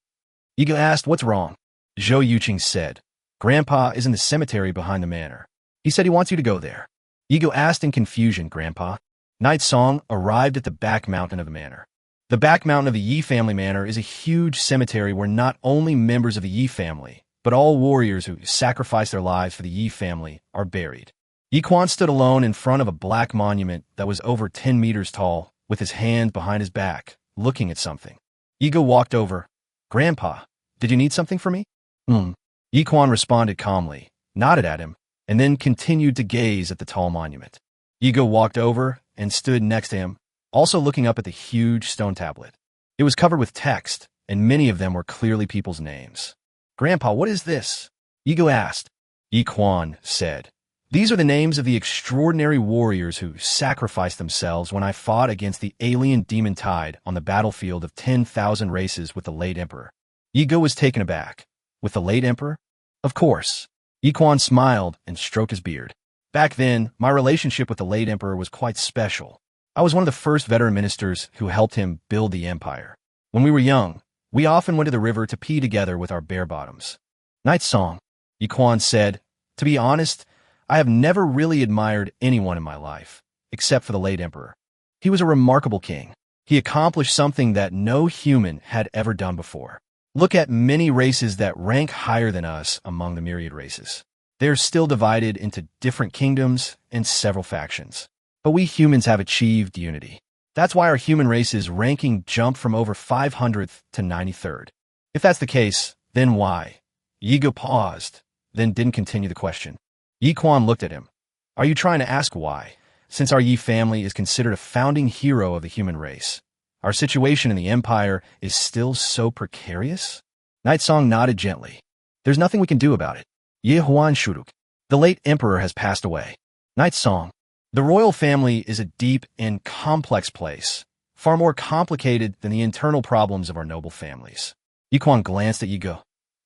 Yiga asked, what's wrong? Zhou Yuqing said, Grandpa is in the cemetery behind the manor. He said he wants you to go there. Yiga asked in confusion, Grandpa. Night Song arrived at the back mountain of the manor. The back mountain of the Yi family manor is a huge cemetery where not only members of the Yi family, but all warriors who sacrificed their lives for the Yi family are buried. Yi Quan stood alone in front of a black monument that was over 10 meters tall, with his hand behind his back, looking at something. Yiga walked over. Grandpa, did you need something from me? Yi Quan responded calmly, nodded at him, and then continued to gaze at the tall monument. Yiga walked over and stood next to him, also looking up at the huge stone tablet. It was covered with text, and many of them were clearly people's names. Grandpa, what is this? Yiga asked. Yi Quan said, These are the names of the extraordinary warriors who sacrificed themselves when I fought against the alien demon tide on the battlefield of 10,000 races with the late emperor. Yiga was taken aback. With the late emperor? Of course. Yi Quan smiled and stroked his beard. Back then, my relationship with the late emperor was quite special. I was one of the first veteran ministers who helped him build the empire. When we were young, we often went to the river to pee together with our bare bottoms. Night Song, Yi Quan said, To be honest, I have never really admired anyone in my life, except for the late emperor. He was a remarkable king. He accomplished something that no human had ever done before. Look at many races that rank higher than us among the myriad races. They are still divided into different kingdoms and several factions. But we humans have achieved unity. That's why our human race's ranking jumped from over 500th to 93rd. If that's the case, then why? Yiga paused, then didn't continue the question. Yi Quan looked at him. Are you trying to ask why? Since our Yi family is considered a founding hero of the human race, our situation in the empire is still so precarious? Night Song nodded gently. There's nothing we can do about it. Ye Huan Shuruk. The late emperor has passed away. Night Song. The royal family is a deep and complex place, far more complicated than the internal problems of our noble families. Yi Quan glanced at Yiga.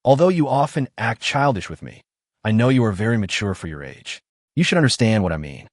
Although you often act childish with me, I know you are very mature for your age. You should understand what I mean.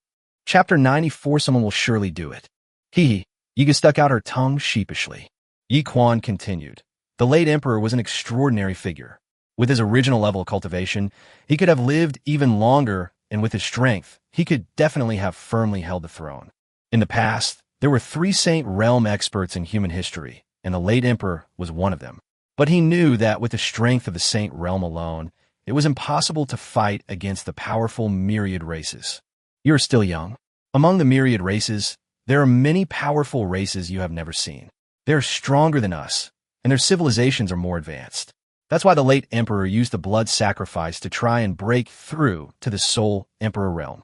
Chapter 94, someone will surely do it. Hee. Yiga stuck out her tongue sheepishly. Yi Quan continued. The late emperor was an extraordinary figure. With his original level of cultivation, he could have lived even longer, and with his strength, he could definitely have firmly held the throne. In the past, there were 3 Saint Realm experts in human history, and the late emperor was one of them. But he knew that with the strength of the Saint Realm alone, it was impossible to fight against the powerful myriad races. You are still young. Among the myriad races, there are many powerful races you have never seen. They are stronger than us, and their civilizations are more advanced. That's why the late emperor used the blood sacrifice to try and break through to the Soul Emperor realm.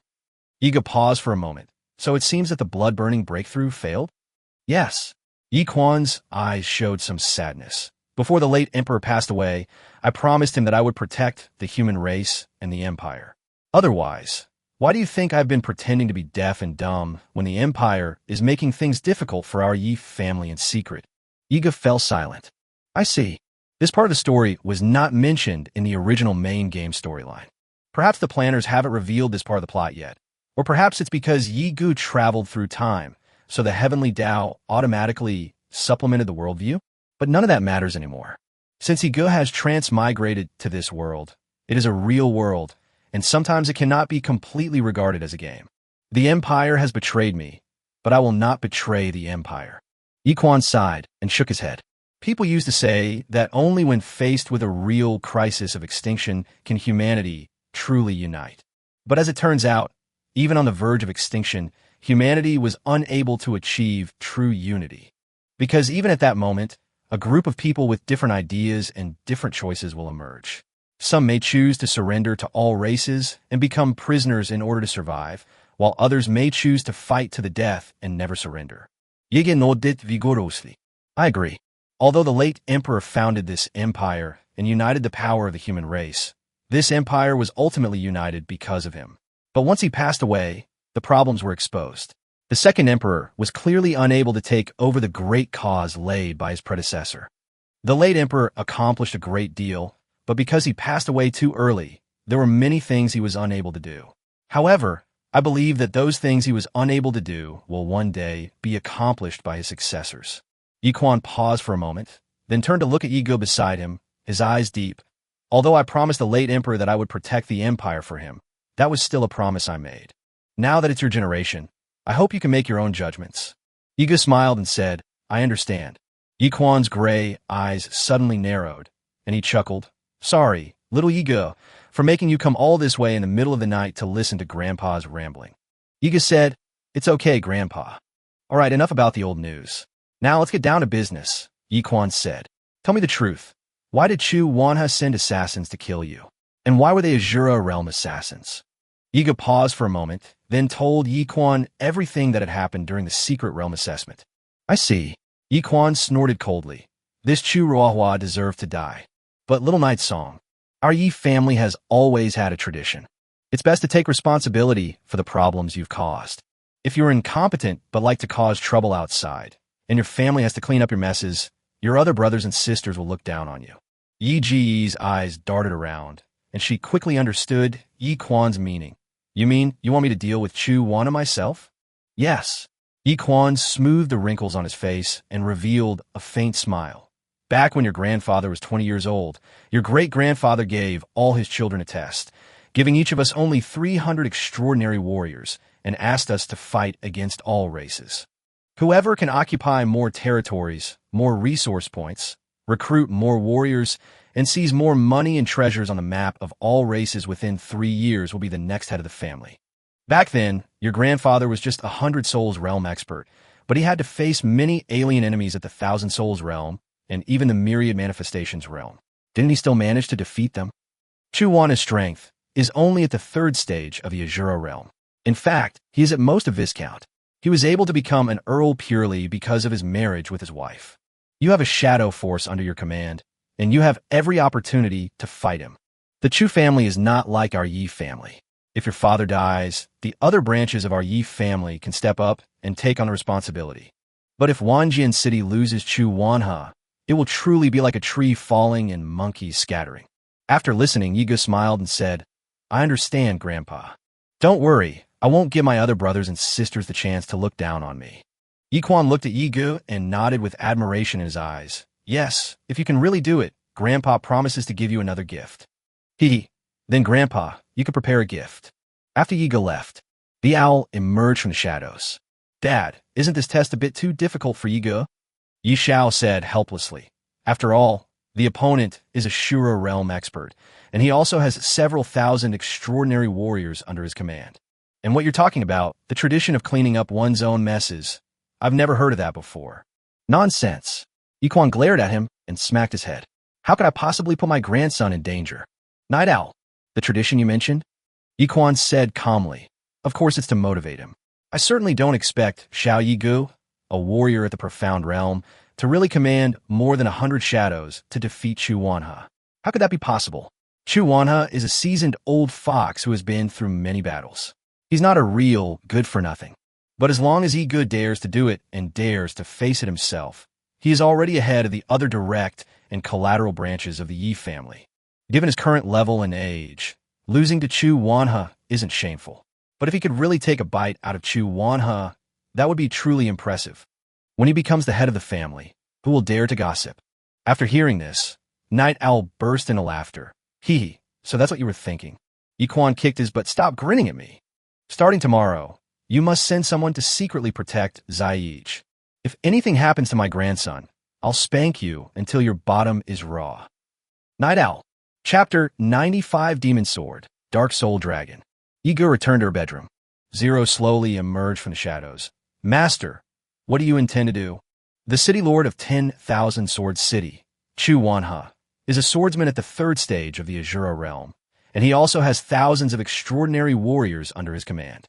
Yiga paused for a moment. So it seems that the blood-burning breakthrough failed? Yes. Yi Quan's eyes showed some sadness. Before the late emperor passed away, I promised him that I would protect the human race and the empire. Otherwise, why do you think I've been pretending to be deaf and dumb when the empire is making things difficult for our Yi family in secret? Yiga fell silent. I see. This part of the story was not mentioned in the original main game storyline. Perhaps the planners haven't revealed this part of the plot yet. Or perhaps it's because Yi Gu traveled through time, so the heavenly Tao automatically supplemented the worldview? But none of that matters anymore. Since Yi Gu has transmigrated to this world, it is a real world, and sometimes it cannot be completely regarded as a game. The Empire has betrayed me, but I will not betray the Empire. Yiquan sighed and shook his head. People used to say that only when faced with a real crisis of extinction can humanity truly unite. But as it turns out, even on the verge of extinction, humanity was unable to achieve true unity. Because even at that moment, a group of people with different ideas and different choices will emerge. Some may choose to surrender to all races and become prisoners in order to survive, while others may choose to fight to the death and never surrender. Yige nodded vigorously. I agree. Although the late emperor founded this empire and united the power of the human race, this empire was ultimately united because of him. But once he passed away, the problems were exposed. The second emperor was clearly unable to take over the great cause laid by his predecessor. The late emperor accomplished a great deal, but because he passed away too early, there were many things he was unable to do. However, I believe that those things he was unable to do will one day be accomplished by his successors. Yiquan paused for a moment, then turned to look at Yigo beside him, his eyes deep. Although I promised the late emperor that I would protect the empire for him, that was still a promise I made. Now that it's your generation, I hope you can make your own judgments. Yigo smiled and said, I understand. Yiquan's gray eyes suddenly narrowed, and he chuckled. Sorry, little Yigo, for making you come all this way in the middle of the night to listen to Grandpa's rambling. Yigo said, It's okay, Grandpa. All right, enough about the old news. Now let's get down to business, Yiquan said. Tell me the truth. Why did Chu Wanha send assassins to kill you? And why were they Azura realm assassins? Yigo paused for a moment, then told Yiquan everything that had happened during the secret realm assessment. I see. Yiquan snorted coldly. This Chu Ruahua deserved to die. But Little Night Song, our Yi family has always had a tradition. It's best to take responsibility for the problems you've caused. If you're incompetent but like to cause trouble outside, and your family has to clean up your messes, your other brothers and sisters will look down on you. Yi Ji's eyes darted around, and she quickly understood Yiquan's meaning. You mean you want me to deal with Chu Wanha myself? Yes. Yiquan smoothed the wrinkles on his face and revealed a faint smile. Back when your grandfather was 20 years old, your great-grandfather gave all his children a test, giving each of us only 300 extraordinary warriors, and asked us to fight against all races. Whoever can occupy more territories, more resource points, recruit more warriors, and seize more money and treasures on the map of all races within 3 years will be the next head of the family. Back then, your grandfather was just a 100 Souls realm expert, but he had to face many alien enemies at the 1,000 Souls realm and even the Myriad Manifestations realm. Didn't he still manage to defeat them? Chu Wanha's strength is only at the 3rd stage of the Azura realm. In fact, he is at most a Viscount. He was able to become an Earl purely because of his marriage with his wife. You have a shadow force under your command, and you have every opportunity to fight him. The Chu family is not like our Yi family. If your father dies, the other branches of our Yi family can step up and take on the responsibility. But if Wanjian City loses Chu Wanha, it will truly be like a tree falling and monkeys scattering. After listening, Yigo smiled and said, I understand, Grandpa. Don't worry, I won't give my other brothers and sisters the chance to look down on me. Yiquan looked at Yigo and nodded with admiration in his eyes. Yes, if you can really do it, Grandpa promises to give you another gift. Then Grandpa, you can prepare a gift. After Yigo left, the owl emerged from the shadows. Dad, isn't this test a bit too difficult for Yigo? Yi Xiao said helplessly. After all, the opponent is a Shura realm expert, and he also has several thousand extraordinary warriors under his command. And what you're talking about, the tradition of cleaning up one's own messes, I've never heard of that before. Nonsense. Yiquan glared at him and smacked his head. How could I possibly put my grandson in danger? Night Owl, the tradition you mentioned? Yiquan said calmly. Of course it's to motivate him. I certainly don't expect Xiao Yigu, a warrior at the Profound Realm, to really command more than 100 shadows to defeat Chu Wanha. How could that be possible? Chu Wanha is a seasoned old fox who has been through many battles. He's not a real good-for-nothing. But as long as Yigu dares to do it and dares to face it himself, he is already ahead of the other direct and collateral branches of the Yi family. Given his current level and age, losing to Chu Wanha isn't shameful. But if he could really take a bite out of Chu Wanha, that would be truly impressive. When he becomes the head of the family, who will dare to gossip? After hearing this, Night Owl burst into laughter. So that's what you were thinking. Yi Quan kicked his butt. Stop grinning at me. Starting tomorrow, you must send someone to secretly protect Zaij. If anything happens to my grandson, I'll spank you until your bottom is raw. Night Owl. Chapter 95 Demon Sword, Dark Soul Dragon. Yiga returned to her bedroom. Zero slowly emerged from the shadows. Master, what do you intend to do? The city lord of 10,000 Sword City, Chu Wanha, is a swordsman at the third stage of the Azura realm, and he also has thousands of extraordinary warriors under his command.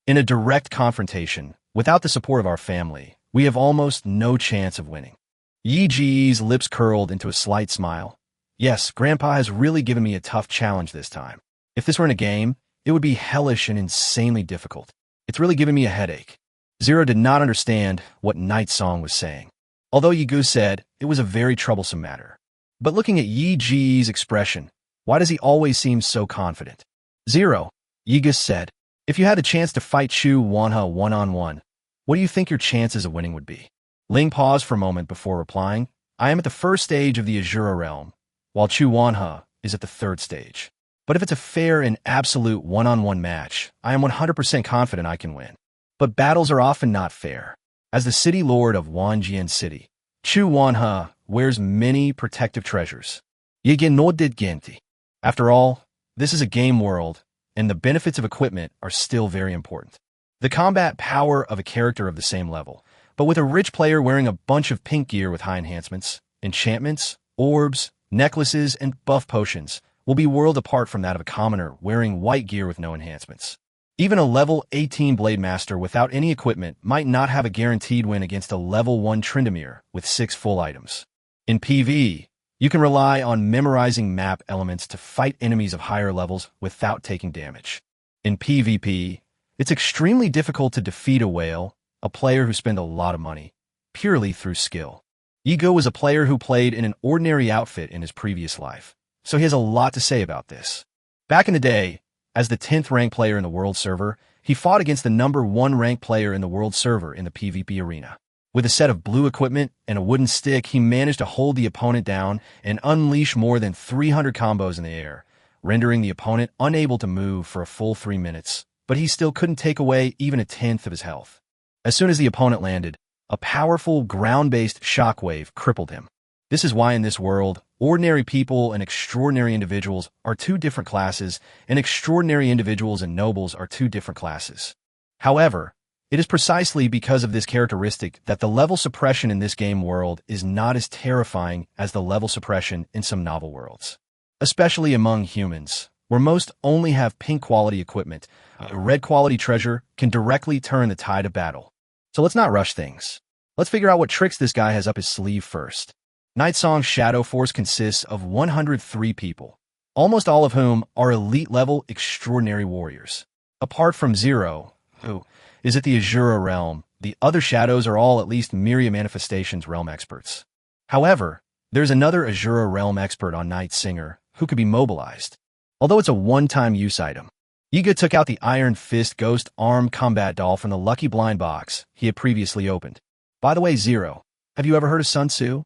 In a direct confrontation, without the support of our family, we have almost no chance of winning. Yi Ji's lips curled into a slight smile. Yes, Grandpa has really given me a tough challenge this time. If this were in a game, it would be hellish and insanely difficult. It's really given me a headache. Zero did not understand what Night Song was saying, although Yigu said it was a very troublesome matter. But looking at Yi Ji's expression, why does he always seem so confident? Zero, Yigu said, if you had the chance to fight Chu Wanha one-on-one, what do you think your chances of winning would be? Ling paused for a moment before replying. I am at the first stage of the Azura realm, while Chu Wanha is at the third stage. But if it's a fair and absolute one-on-one match, I am 100% confident I can win. But battles are often not fair. As the city lord of Wanjian City, Chu Wanha wears many protective treasures. Yigin no did genti. After all, this is a game world, and the benefits of equipment are still very important. The combat power of a character of the same level, but with a rich player wearing a bunch of pink gear with high enhancements, enchantments, orbs, necklaces, and buff potions, will be world apart from that of a commoner wearing white gear with no enhancements. Even a level 18 Blade Master without any equipment might not have a guaranteed win against a level 1 Tryndamere with 6 full items. In PvE, you can rely on memorizing map elements to fight enemies of higher levels without taking damage. In PvP, it's extremely difficult to defeat a whale, a player who spent a lot of money, purely through skill. Yigo was a player who played in an ordinary outfit in his previous life, so he has a lot to say about this. Back in the day, as the 10th ranked player in the world server, he fought against the number 1 ranked player in the world server in the PvP arena. With a set of blue equipment and a wooden stick, he managed to hold the opponent down and unleash more than 300 combos in the air, rendering the opponent unable to move for a full 3 minutes, but he still couldn't take away even a tenth of his health. As soon as the opponent landed, a powerful ground-based shockwave crippled him. This is why in this world, ordinary people and extraordinary individuals are 2 different classes, and extraordinary individuals and nobles are 2 different classes. However, it is precisely because of this characteristic that the level suppression in this game world is not as terrifying as the level suppression in some novel worlds. Especially among humans, where most only have pink quality equipment, a red quality treasure can directly turn the tide of battle. So let's not rush things. Let's figure out what tricks this guy has up his sleeve first. Night Song's Shadow Force consists of 103 people, almost all of whom are elite-level extraordinary warriors. Apart from Zero, who is at the Azura realm, the other shadows are all at least Myria Manifestations realm experts. However, there's another Azura realm expert on Night Singer who could be mobilized, although it's a one-time use item. Yiga took out the Iron Fist Ghost Arm Combat Doll from the Lucky Blind box he had previously opened. By the way, Zero, have you ever heard of Sun Tzu?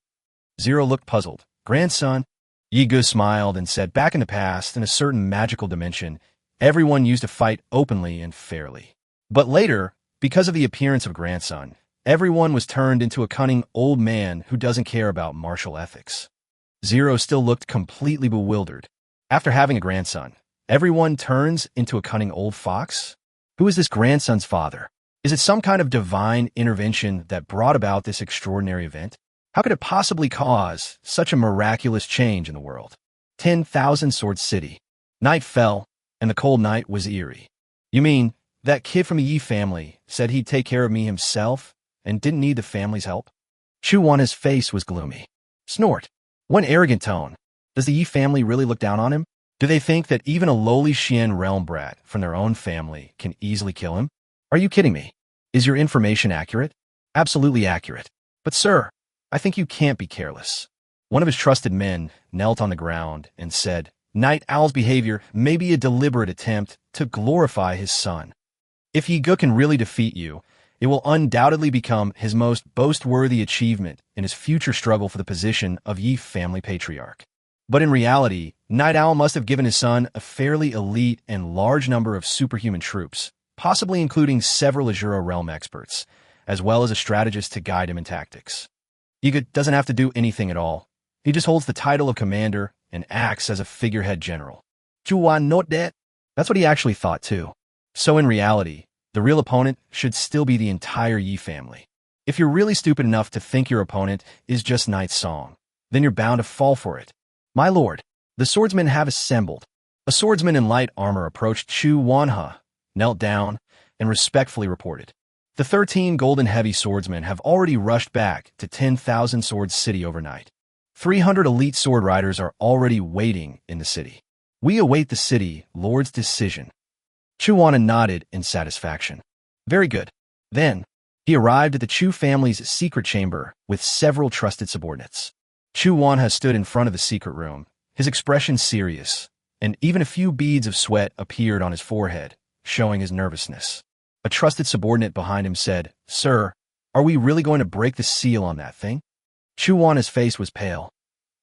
Zero looked puzzled. Grandson? Yiga smiled and said, back in the past, in a certain magical dimension, everyone used to fight openly and fairly. But later, because of the appearance of grandson, everyone was turned into a cunning old man who doesn't care about martial ethics. Zero still looked completely bewildered. After having a grandson, everyone turns into a cunning old fox? Who is this grandson's father? Is it some kind of divine intervention that brought about this extraordinary event? How could it possibly cause such a miraculous change in the world? 10,000 Sword City. Night fell, and the cold night was eerie. You mean, that kid from the Yi family said he'd take care of me himself and didn't need the family's help? Chu Wan's face was gloomy. Snort. What an arrogant tone. Does the Yi family really look down on him? Do they think that even a lowly Xian realm brat from their own family can easily kill him? Are you kidding me? Is your information accurate? Absolutely accurate. But sir, I think you can't be careless. One of his trusted men knelt on the ground and said, Night Owl's behavior may be a deliberate attempt to glorify his son. If Yiga can really defeat you, it will undoubtedly become his most boast-worthy achievement in his future struggle for the position of Yi family patriarch. But in reality, Night Owl must have given his son a fairly elite and large number of superhuman troops, possibly including several Azura realm experts, as well as a strategist to guide him in tactics. Yiga doesn't have to do anything at all. He just holds the title of commander and acts as a figurehead general. Chuan not that? That's what he actually thought too. So in reality, the real opponent should still be the entire Yi family. If you're really stupid enough to think your opponent is just Night Song, then you're bound to fall for it. My lord, the swordsmen have assembled. A swordsman in light armor approached Chu Wanha, knelt down, and respectfully reported. The 13 golden heavy swordsmen have already rushed back to 10,000 Swords City overnight. 300 elite sword riders are already waiting in the city. We await the city lord's decision. Chu Wanha nodded in satisfaction. Very good. Then, he arrived at the Chu family's secret chamber with several trusted subordinates. Chu Wanha stood in front of the secret room, his expression serious, and even a few beads of sweat appeared on his forehead, showing his nervousness. A trusted subordinate behind him said, "Sir, are we really going to break the seal on that thing?" Chu Wanha's face was pale.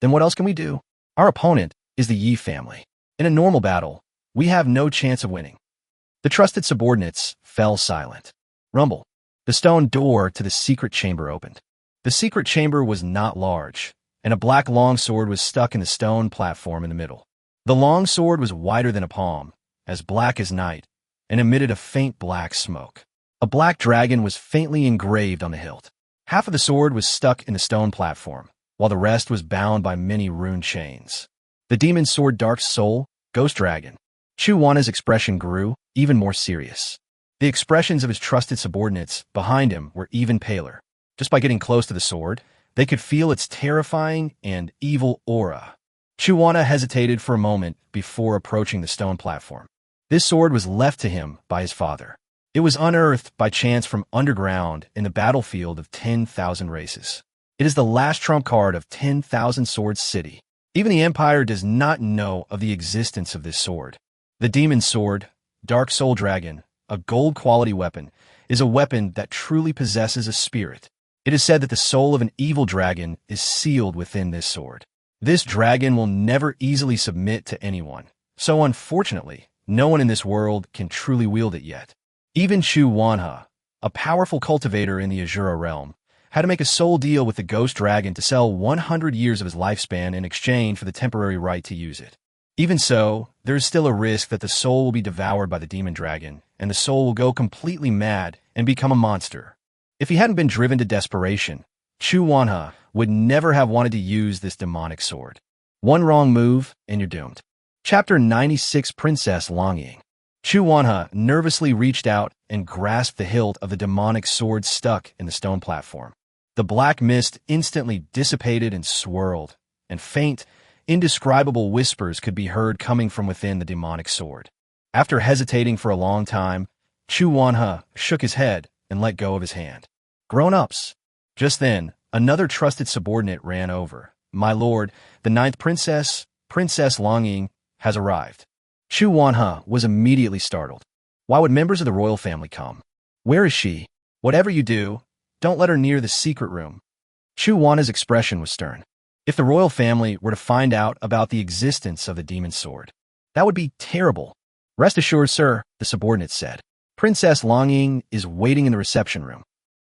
Then what else can we do? Our opponent is the Yi family. In a normal battle, we have no chance of winning. The trusted subordinates fell silent. Rumble. The stone door to the secret chamber opened. The secret chamber was not large, and a black longsword was stuck in the stone platform in the middle. The longsword was wider than a palm, as black as night, and emitted a faint black smoke. A black dragon was faintly engraved on the hilt. Half of the sword was stuck in the stone platform, while the rest was bound by many rune chains. The demon sword Dark Soul, Ghost Dragon. Chu Wanha's expression grew, even more serious. The expressions of his trusted subordinates behind him were even paler. Just by getting close to the sword, they could feel its terrifying and evil aura. Chu Wanha hesitated for a moment before approaching the stone platform. This sword was left to him by his father. It was unearthed by chance from underground in the battlefield of 10,000 races. It is the last trump card of 10,000 Swords City. Even the Empire does not know of the existence of this sword. The demon sword, Dark Soul Dragon, a gold-quality weapon, is a weapon that truly possesses a spirit. It is said that the soul of an evil dragon is sealed within this sword. This dragon will never easily submit to anyone, so unfortunately, no one in this world can truly wield it yet. Even Chu Wanha, a powerful cultivator in the Azura realm, had to make a soul deal with the ghost dragon to sell 100 years of his lifespan in exchange for the temporary right to use it. Even so, there is still a risk that the soul will be devoured by the demon dragon, and the soul will go completely mad and become a monster. If he hadn't been driven to desperation, Chu Wanha would never have wanted to use this demonic sword. One wrong move, and you're doomed. Chapter 96 Princess Longing. Chu Wanha nervously reached out and grasped the hilt of the demonic sword stuck in the stone platform. The black mist instantly dissipated and swirled, and faint, indescribable whispers could be heard coming from within the demonic sword. After hesitating for a long time, Chu Wanha shook his head and let go of his hand. Grown-ups. Just then, another trusted subordinate ran over. My lord, the 9th princess, Princess Longing, has arrived. Chu Wanha was immediately startled. Why would members of the royal family come? Where is she? Whatever you do, don't let her near the secret room. Chu Wanha's expression was stern. If the royal family were to find out about the existence of the demon sword, that would be terrible. Rest assured, sir, the subordinate said. Princess Longing is waiting in the reception room.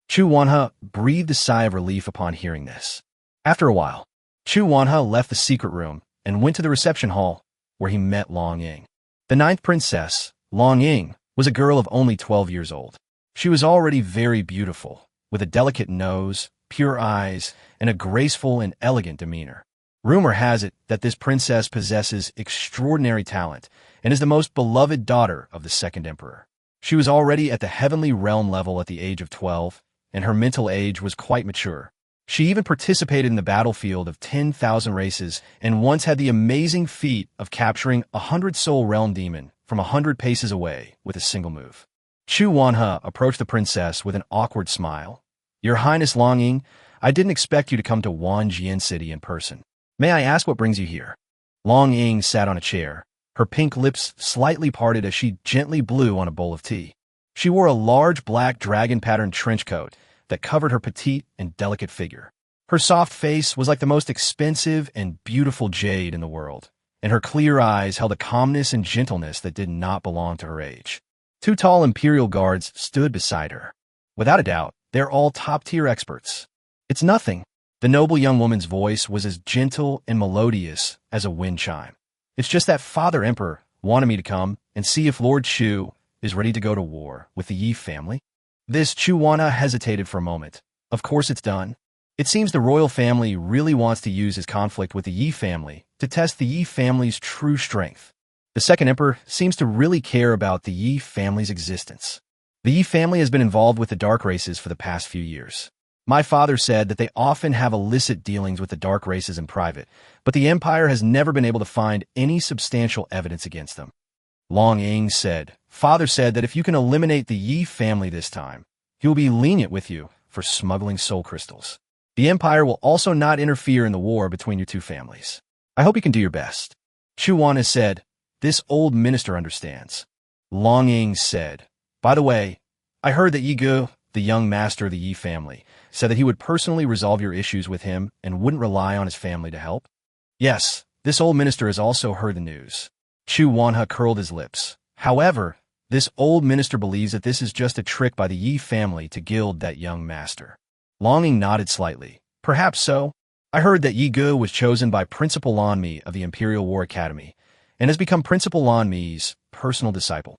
Chu Wanha breathed a sigh of relief upon hearing this. After a while, Chu Wanha left the secret room and went to the reception hall, where he met Long Ying. The 9th princess, Long Ying, was a girl of only 12 years old. She was already very beautiful, with a delicate nose, pure eyes, and a graceful and elegant demeanor. Rumor has it that this princess possesses extraordinary talent and is the most beloved daughter of the second emperor. She was already at the heavenly realm level at the age of 12, and her mental age was quite mature. She even participated in the battlefield of 10,000 races and once had the amazing feat of capturing 100-soul realm demon from 100 paces away with a single move. Chu Wanha approached the princess with an awkward smile. Your Highness Long Ying, I didn't expect you to come to Wanjian City in person. May I ask what brings you here? Long Ying sat on a chair, her pink lips slightly parted as she gently blew on a bowl of tea. She wore a large black dragon-patterned trench coat that covered her petite and delicate figure. Her soft face was like the most expensive and beautiful jade in the world, and her clear eyes held a calmness and gentleness that did not belong to her age. Two tall imperial guards stood beside her. Without a doubt, they're all top-tier experts. It's nothing. The noble young woman's voice was as gentle and melodious as a wind chime. It's just that Father Emperor wanted me to come and see if Lord Chu is ready to go to war with the Yi family. This Chu Wana hesitated for a moment. Of course it's done. It seems the royal family really wants to use his conflict with the Yi family to test the Yi family's true strength. The second emperor seems to really care about the Yi family's existence. The Yi family has been involved with the dark races for the past few years. My father said that they often have illicit dealings with the dark races in private, but the empire has never been able to find any substantial evidence against them. Long Ying said, Father said that if you can eliminate the Yi family this time, he will be lenient with you for smuggling soul crystals. The empire will also not interfere in the war between your two families. I hope you can do your best. Chu Wan has said, this old minister understands. Long Ying said, by the way, I heard that Yi Ge, the young master of the Yi family, said that he would personally resolve your issues with him and wouldn't rely on his family to help. Yes, this old minister has also heard the news. Chu Wanha curled his lips. However, this old minister believes that this is just a trick by the Yi family to gild that young master. Longing nodded slightly. Perhaps so. I heard that Yi Ge was chosen by Principal Lan Mi of the Imperial War Academy and has become Principal Lan Mi's personal disciple.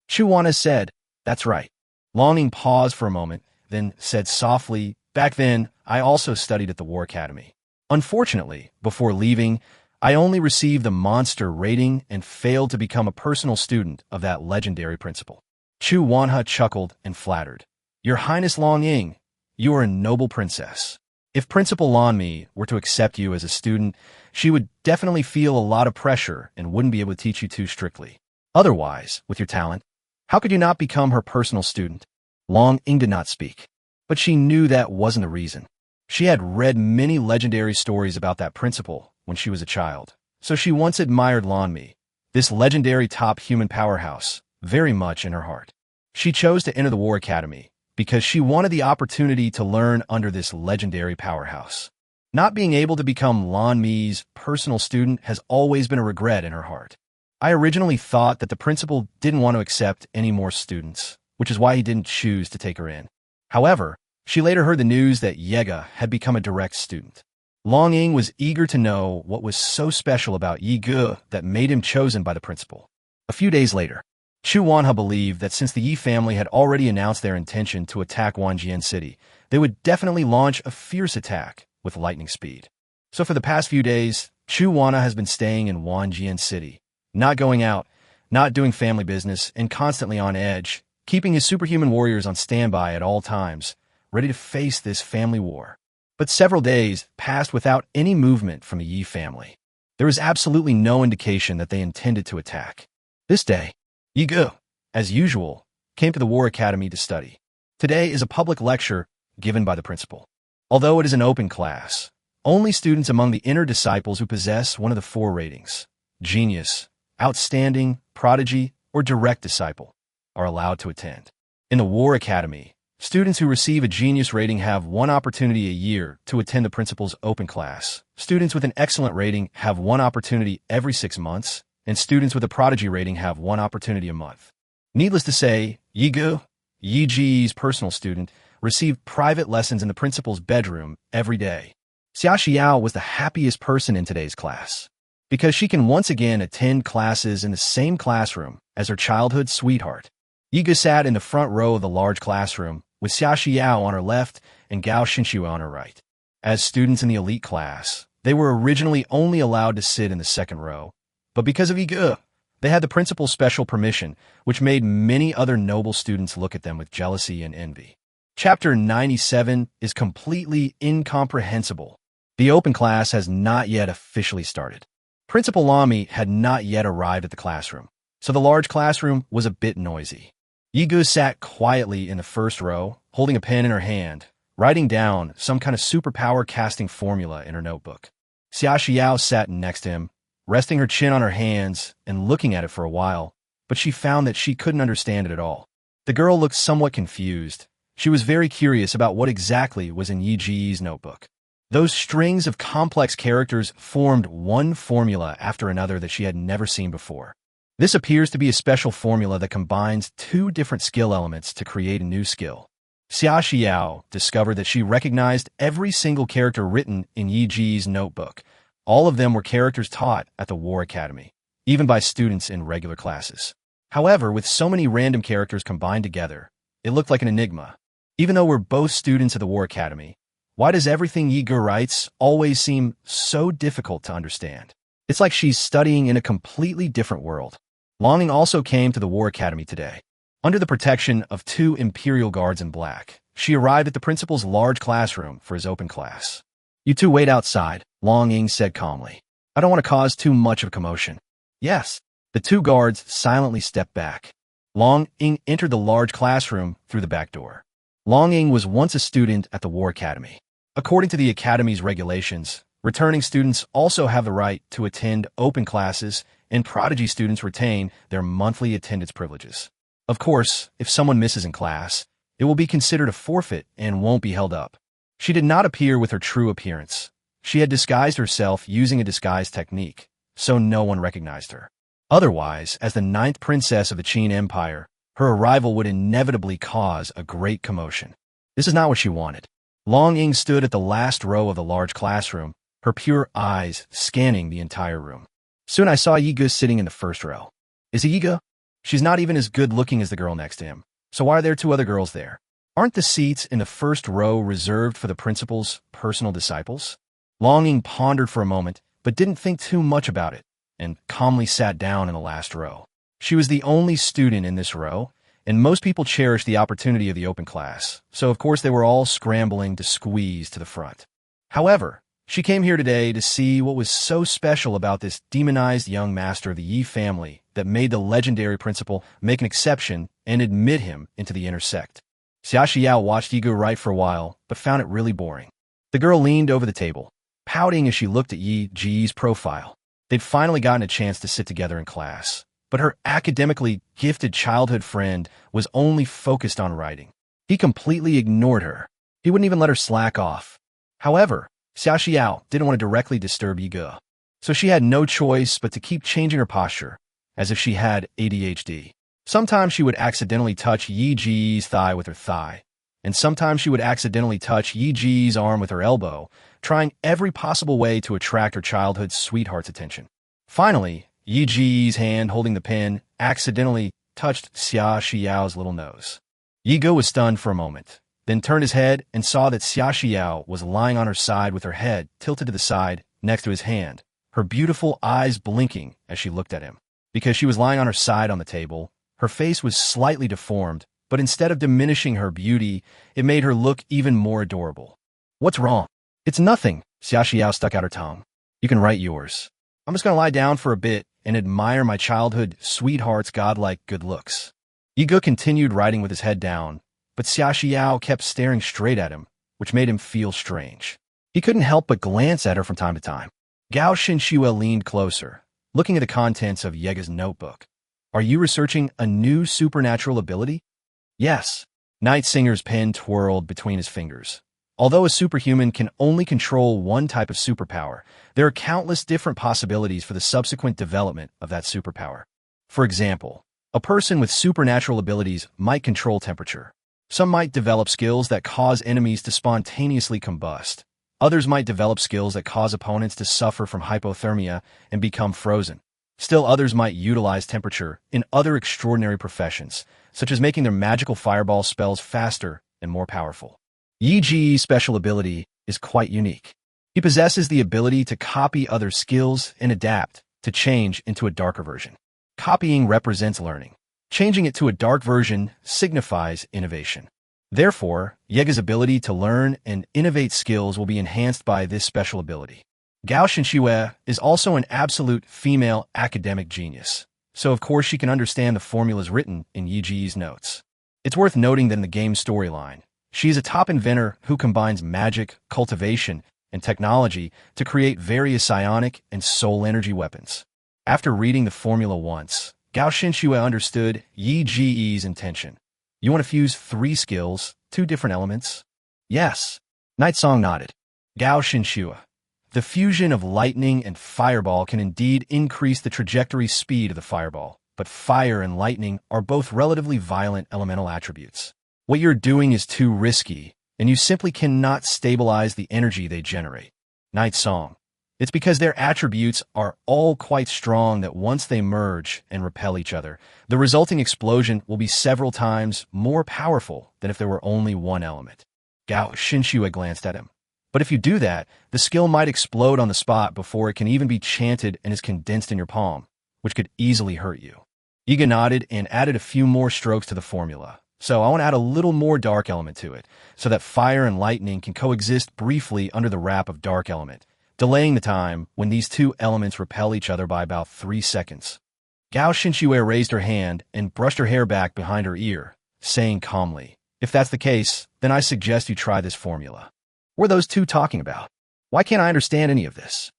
Chu Wanha said, that's right. Longing paused for a moment, then said softly, back then, I also studied at the War Academy. Unfortunately, before leaving, I only received the monster rating and failed to become a personal student of that legendary principal. Chu Wanha chuckled and flattered. Your Highness Long Ying, you are a noble princess. If Principal Lan Mi were to accept you as a student, she would definitely feel a lot of pressure and wouldn't be able to teach you too strictly. Otherwise, with your talent, how could you not become her personal student? Long Ying did not speak, but she knew that wasn't the reason. She had read many legendary stories about that principal when she was a child, so she once admired Lan Mi, this legendary top human powerhouse, very much in her heart. She chose to enter the War Academy because she wanted the opportunity to learn under this legendary powerhouse. Not being able to become Lan Mi's personal student has always been a regret in her heart. I originally thought that the principal didn't want to accept any more students, which is why he didn't choose to take her in. However, she later heard the news that Yega had become a direct student. Long Ying was eager to know what was so special about Yi Ge that made him chosen by the principal. A few days later, Chu Wanha believed that since the Yi family had already announced their intention to attack Wanjian City, they would definitely launch a fierce attack with lightning speed. So for the past few days, Chu Wanha has been staying in Wanjian City, not going out, not doing family business, and constantly on edge, keeping his superhuman warriors on standby at all times, ready to face this family war. But several days passed without any movement from the Yi family. There was absolutely no indication that they intended to attack. This day, Yi Ge, as usual, came to the War Academy to study. Today is a public lecture given by the principal. Although it is an open class, only students among the inner disciples who possess one of the four ratings, genius, outstanding, prodigy, or direct disciple, are allowed to attend. In the War Academy, students who receive a genius rating have one opportunity a year to attend the principal's open class. Students with an excellent rating have one opportunity every 6 months, and students with a prodigy rating have one opportunity a month. Needless to say, Yi Ge, Yi Ji's personal student, received private lessons in the principal's bedroom every day. Xia Xiao was the happiest person in today's class, because she can once again attend classes in the same classroom as her childhood sweetheart. Yi Ge sat in the front row of the large classroom, with Xia Xiao on her left and Gao Xinxiu on her right. As students in the elite class, they were originally only allowed to sit in the second row, but because of Yi Ge, they had the principal's special permission, which made many other noble students look at them with jealousy and envy. Chapter 97 is completely incomprehensible. The open class has not yet officially started. Principal Lan Mi had not yet arrived at the classroom, so the large classroom was a bit noisy. Yi Ge sat quietly in the first row, holding a pen in her hand, writing down some kind of superpower casting formula in her notebook. Xia Xiao sat next to him, resting her chin on her hands and looking at it for a while, but she found that she couldn't understand it at all. The girl looked somewhat confused. She was very curious about what exactly was in Yi Ji's notebook. Those strings of complex characters formed one formula after another that she had never seen before. This appears to be a special formula that combines two different skill elements to create a new skill. Xia Xiao discovered that she recognized every single character written in Yi Ji's notebook. All of them were characters taught at the War Academy, even by students in regular classes. However, with so many random characters combined together, it looked like an enigma. Even though we're both students at the War Academy, why does everything Yi Ge writes always seem so difficult to understand? It's like she's studying in a completely different world. Longing also came to the War Academy today. Under the protection of two Imperial guards in black, she arrived at the principal's large classroom for his open class. "You two wait outside," Longing said calmly. "I don't want to cause too much of a commotion." "Yes." The two guards silently stepped back. Longing entered the large classroom through the back door. Longing was once a student at the War Academy. According to the Academy's regulations, returning students also have the right to attend open classes, and prodigy students retain their monthly attendance privileges. Of course, if someone misses in class, it will be considered a forfeit and won't be held up. She did not appear with her true appearance. She had disguised herself using a disguise technique, so no one recognized her. Otherwise, as the 9th princess of the Qin Empire, her arrival would inevitably cause a great commotion. This is not what she wanted. Longing stood at the last row of the large classroom, her pure eyes scanning the entire room. Soon I saw Yi Ge sitting in the first row. Is it Yi Ge? She's not even as good looking as the girl next to him. So why are there two other girls there? Aren't the seats in the first row reserved for the principal's personal disciples? Longing pondered for a moment, but didn't think too much about it, and calmly sat down in the last row. She was the only student in this row, and most people cherished the opportunity of the open class, so of course they were all scrambling to squeeze to the front. However, she came here today to see what was so special about this demonized young master of the Yi family that made the legendary principal make an exception and admit him into the inner sect. Xia Xiao watched Yi Ge write for a while, but found it really boring. The girl leaned over the table, pouting as she looked at Yi Ji's profile. They'd finally gotten a chance to sit together in class, but her academically gifted childhood friend was only focused on writing. He completely ignored her. He wouldn't even let her slack off. However, Xia Xiao didn't want to directly disturb Yi Ge, so she had no choice but to keep changing her posture, as if she had ADHD. Sometimes she would accidentally touch Yi Ji's thigh with her thigh, and sometimes she would accidentally touch Yi Ji's arm with her elbow, trying every possible way to attract her childhood sweetheart's attention. Finally, Yi Ji's hand holding the pen accidentally touched Xia Xiao's little nose. Yi Ge was stunned for a moment, then turned his head and saw that Xia Xiao was lying on her side with her head tilted to the side next to his hand, her beautiful eyes blinking as she looked at him. Because she was lying on her side on the table, her face was slightly deformed, but instead of diminishing her beauty, it made her look even more adorable. "What's wrong?" "It's nothing," Xia Xiao stuck out her tongue. "You can write yours. I'm just going to lie down for a bit and admire my childhood sweetheart's godlike good looks." Yi Ge continued writing with his head down, but Xia Xiao kept staring straight at him, which made him feel strange. He couldn't help but glance at her from time to time. Gao Xinxue leaned closer, looking at the contents of Yi Ge's notebook. "Are you researching a new supernatural ability?" "Yes." Night Singer's pen twirled between his fingers. Although a superhuman can only control one type of superpower, there are countless different possibilities for the subsequent development of that superpower. For example, a person with supernatural abilities might control temperature. Some might develop skills that cause enemies to spontaneously combust. Others might develop skills that cause opponents to suffer from hypothermia and become frozen. Still others might utilize temperature in other extraordinary professions, such as making their magical fireball spells faster and more powerful. Yi Ji's special ability is quite unique. He possesses the ability to copy other skills and adapt to change into a darker version. Copying represents learning. Changing it to a dark version signifies innovation. Therefore, Yi Ge's ability to learn and innovate skills will be enhanced by this special ability. Gao Xinxue is also an absolute female academic genius, so of course she can understand the formulas written in Yi Ji's notes. It's worth noting that in the game's storyline, she is a top inventor who combines magic, cultivation, and technology to create various psionic and soul energy weapons. After reading the formula once, Gao Xinxue understood Yi Ji's intention. "You want to fuse 3 skills, 2 different elements?" "Yes." Night Song nodded. Gao Shinshua. The fusion of lightning and fireball can indeed increase the trajectory speed of the fireball, but fire and lightning are both relatively violent elemental attributes. What you're doing is too risky, and you simply cannot stabilize the energy they generate. Night Song. It's because their attributes are all quite strong that once they merge and repel each other, the resulting explosion will be several times more powerful than if there were only one element. Gao Shinshua glanced at him. But if you do that, the skill might explode on the spot before it can even be chanted and is condensed in your palm, which could easily hurt you. Yiga nodded and added a few more strokes to the formula. So I want to add a little more dark element to it, so that fire and lightning can coexist briefly under the wrap of dark element, delaying the time when these two elements repel each other by about 3 seconds. Gao Shinshue raised her hand and brushed her hair back behind her ear, saying calmly, "If that's the case, then I suggest you try this formula." What are those two talking about? Why can't I understand any of this?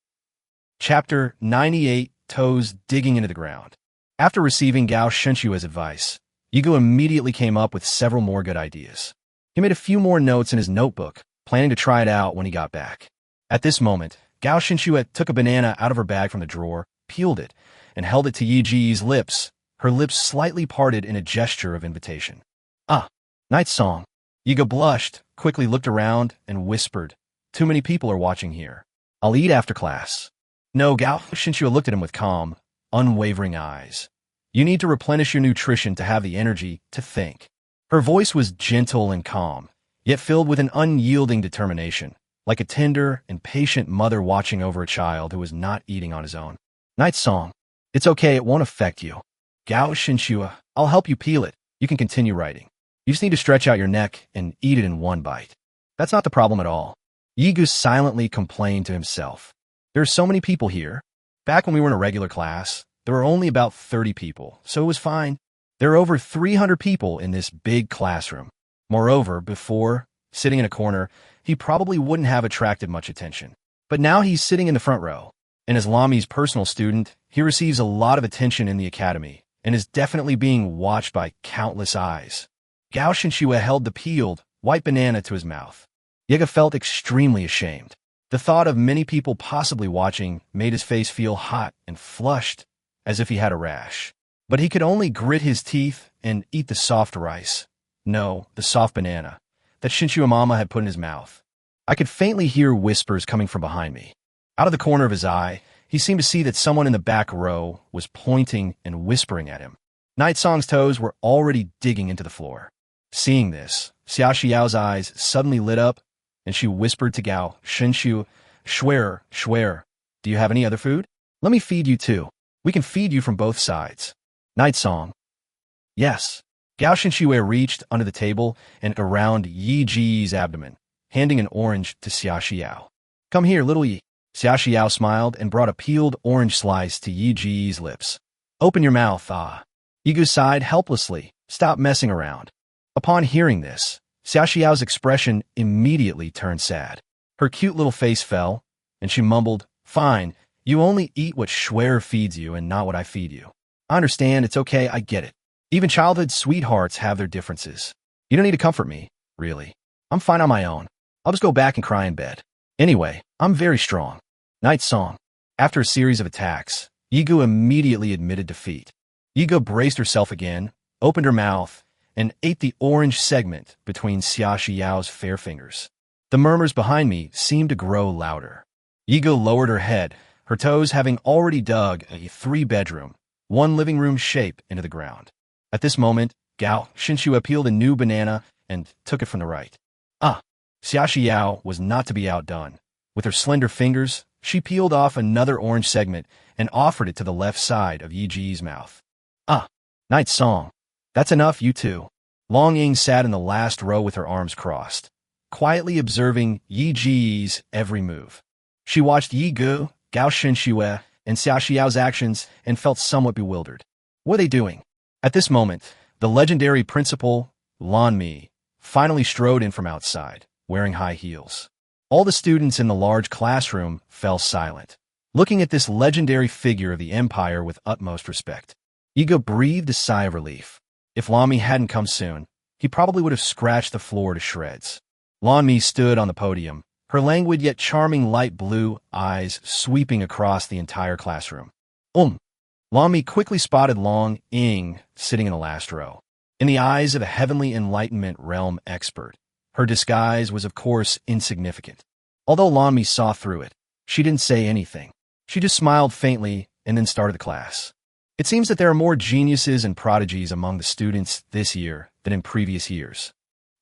Chapter 98, Toes Digging into the Ground. After receiving Gao Shinshue's advice, Yigo immediately came up with several more good ideas. He made a few more notes in his notebook, planning to try it out when he got back. At this moment, Gao Shinshue took a banana out of her bag from the drawer, peeled it, and held it to Yi Ji's lips, her lips slightly parted in a gesture of invitation. "Ah, Night Song." Yiga blushed, quickly looked around, and whispered, "Too many people are watching here. I'll eat after class." No, Gao Shinshue looked at him with calm, unwavering eyes. "You need to replenish your nutrition to have the energy to think." Her voice was gentle and calm, yet filled with an unyielding determination, like a tender and patient mother watching over a child who is not eating on his own. "Night Song. It's okay, it won't affect you." "Gao Shinshue, I'll help you peel it. You can continue writing. You just need to stretch out your neck and eat it in one bite." "That's not the problem at all." Yigu silently complained to himself. "There are so many people here. Back when we were in a regular class, there were only about 30 people, so it was fine. There are over 300 people in this big classroom. Moreover, before, sitting in a corner, he probably wouldn't have attracted much attention. But now he's sitting in the front row, and as Lami's personal student, he receives a lot of attention in the academy, and is definitely being watched by countless eyes." Gao Shinshue held the peeled, white banana to his mouth. Yiga felt extremely ashamed. The thought of many people possibly watching made his face feel hot and flushed, as if he had a rash. But he could only grit his teeth and eat the soft rice. No, the soft banana that Shinshue Mama had put in his mouth. I could faintly hear whispers coming from behind me. Out of the corner of his eye, he seemed to see that someone in the back row was pointing and whispering at him. Night Song's toes were already digging into the floor. Seeing this, Xia Xiao's eyes suddenly lit up, and she whispered to Gao Shinshue, Schwer, do you have any other food? Let me feed you too. We can feed you from both sides." Night Song. "Yes." Gao Shinshue reached under the table and around Yi Ji's abdomen, handing an orange to Xia Xiao. "Come here, little Yi." Xia Xiao smiled and brought a peeled orange slice to Yi Ji's lips. "Open your mouth, ah." Yigu sighed helplessly. "Stop messing around." Upon hearing this, Xia Xiao's expression immediately turned sad. Her cute little face fell, and she mumbled, "Fine, you only eat what Schwer feeds you and not what I feed you. I understand, it's okay, I get it. Even childhood sweethearts have their differences. You don't need to comfort me, really. I'm fine on my own. I'll just go back and cry in bed. Anyway, I'm very strong." Night Song. After a series of attacks, Yigu immediately admitted defeat. Yigu braced herself again, opened her mouth, and ate the orange segment between Xia Xiao's fair fingers. The murmurs behind me seemed to grow louder. Yigu lowered her head, her toes having already dug a 3-bedroom, 1-living-room shape into the ground. At this moment, Gao Shinshue peeled a new banana and took it from the right. Ah! Xia Xiao was not to be outdone. With her slender fingers, she peeled off another orange segment and offered it to the left side of Yi Ji's mouth. "Ah! Night Song. That's enough, you two." Long Ying sat in the last row with her arms crossed, quietly observing Yi Ji's every move. She watched Yi Gu, Gao Shinshue, and Xia Xiao's actions and felt somewhat bewildered. What are they doing? At this moment, the legendary principal, Lan Mi, finally strode in from outside, wearing high heels. All the students in the large classroom fell silent, looking at this legendary figure of the empire with utmost respect. Yiga breathed a sigh of relief. If Lan Mi hadn't come soon, he probably would have scratched the floor to shreds. Lan Mi stood on the podium, her languid yet charming light blue eyes sweeping across the entire classroom. Lami quickly spotted Long Ying sitting in the last row. In the eyes of a heavenly enlightenment realm expert, her disguise was of course insignificant. Although Lami saw through it, she didn't say anything. She just smiled faintly and then started the class. It seems that there are more geniuses and prodigies among the students this year than in previous years.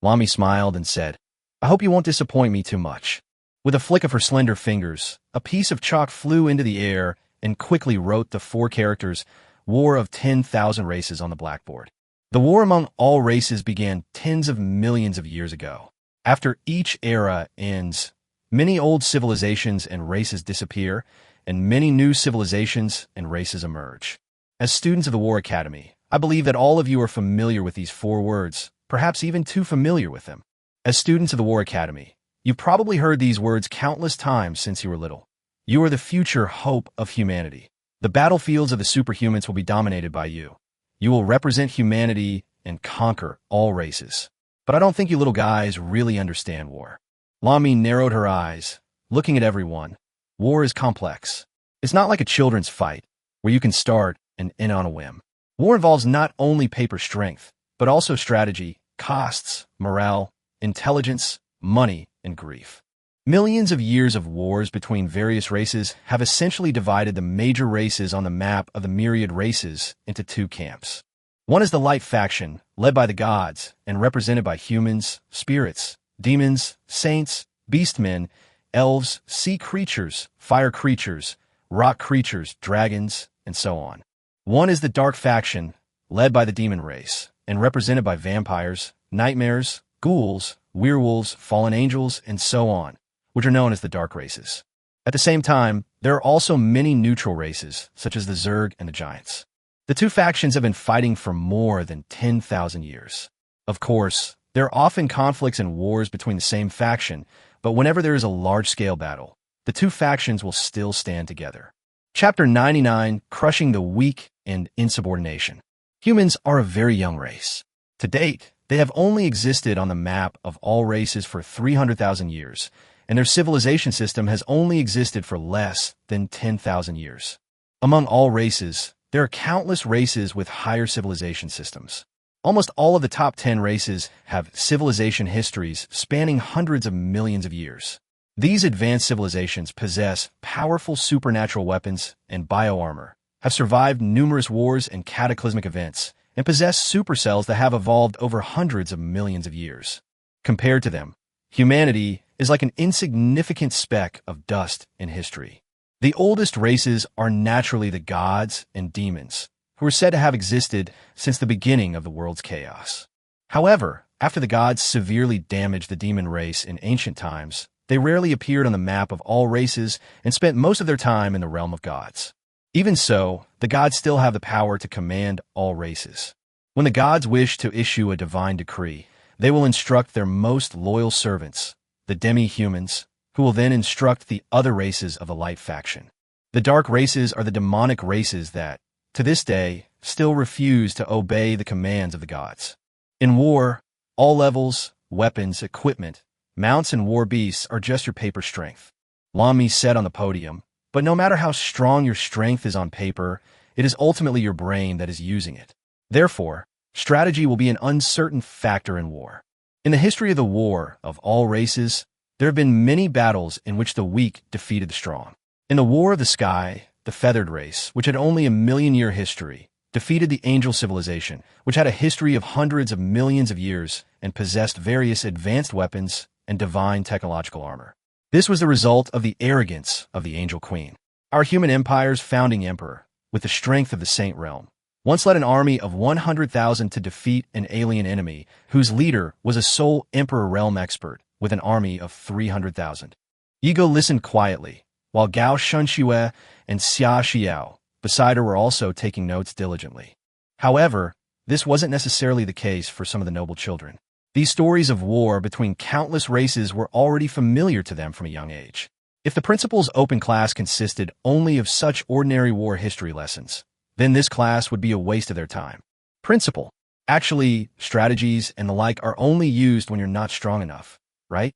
Lami smiled and said, "I hope you won't disappoint me too much." With a flick of her slender fingers, a piece of chalk flew into the air and quickly wrote the 4 characters, War of 10,000 Races, on the blackboard. The war among all races began tens of millions of years ago. After each era ends, many old civilizations and races disappear, and many new civilizations and races emerge. As students of the War Academy, I believe that all of you are familiar with these 4 words, perhaps even too familiar with them. As students of the War Academy, you've probably heard these words countless times since you were little. You are the future hope of humanity. The battlefields of the superhumans will be dominated by you. You will represent humanity and conquer all races. But I don't think you little guys really understand war. Lami narrowed her eyes, looking at everyone. War is complex. It's not like a children's fight, where you can start and end on a whim. War involves not only paper strength, but also strategy, costs, morale, intelligence, money, and grief. Millions of years of wars between various races have essentially divided the major races on the map of the myriad races into 2 camps. One is the light faction, led by the gods and represented by humans, spirits, demons, saints, beastmen, elves, sea creatures, fire creatures, rock creatures, dragons, and so on. One is the dark faction, led by the demon race and represented by vampires, nightmares, ghouls, werewolves, fallen angels, and so on, which are known as the dark races. At the same time, there are also many neutral races, such as the Zerg and the Giants. The 2 factions have been fighting for more than 10,000 years. Of course, there are often conflicts and wars between the same faction, but whenever there is a large-scale battle, the 2 factions will still stand together. Chapter 99, Crushing the Weak and Insubordination. Humans are a very young race. To date, they have only existed on the map of all races for 300,000 years, and their civilization system has only existed for less than 10,000 years. Among all races, there are countless races with higher civilization systems. Almost all of the top 10 races have civilization histories spanning hundreds of millions of years. These advanced civilizations possess powerful supernatural weapons and bioarmor, have survived numerous wars and cataclysmic events, and possess supercells that have evolved over hundreds of millions of years. Compared to them, humanity is like an insignificant speck of dust in history. The oldest races are naturally the gods and demons, who are said to have existed since the beginning of the world's chaos. However, after the gods severely damaged the demon race in ancient times, they rarely appeared on the map of all races and spent most of their time in the realm of gods. Even so, the gods still have the power to command all races. When the gods wish to issue a divine decree, they will instruct their most loyal servants, the demi-humans, who will then instruct the other races of the light faction. The dark races are the demonic races that, to this day, still refuse to obey the commands of the gods. In war, all levels, weapons, equipment, mounts, and war beasts are just your paper strength. Lami said on the podium, but no matter how strong your strength is on paper, it is ultimately your brain that is using it. Therefore, strategy will be an uncertain factor in war. In the history of the war of all races, there have been many battles in which the weak defeated the strong. In the War of the Sky, the feathered race, which had only a million-year history, defeated the angel civilization, which had a history of hundreds of millions of years and possessed various advanced weapons and divine technological armor. This was the result of the arrogance of the angel queen. Our human empire's founding emperor, with the strength of the saint realm, once led an army of 100,000 to defeat an alien enemy whose leader was a sole emperor realm expert with an army of 300,000. Yigo listened quietly, while Gao Shunxue and Xia Xiao beside her were also taking notes diligently. However, this wasn't necessarily the case for some of the noble children. These stories of war between countless races were already familiar to them from a young age. If the principal's open class consisted only of such ordinary war history lessons, then this class would be a waste of their time. Principal. Actually, strategies and the like are only used when you're not strong enough, right?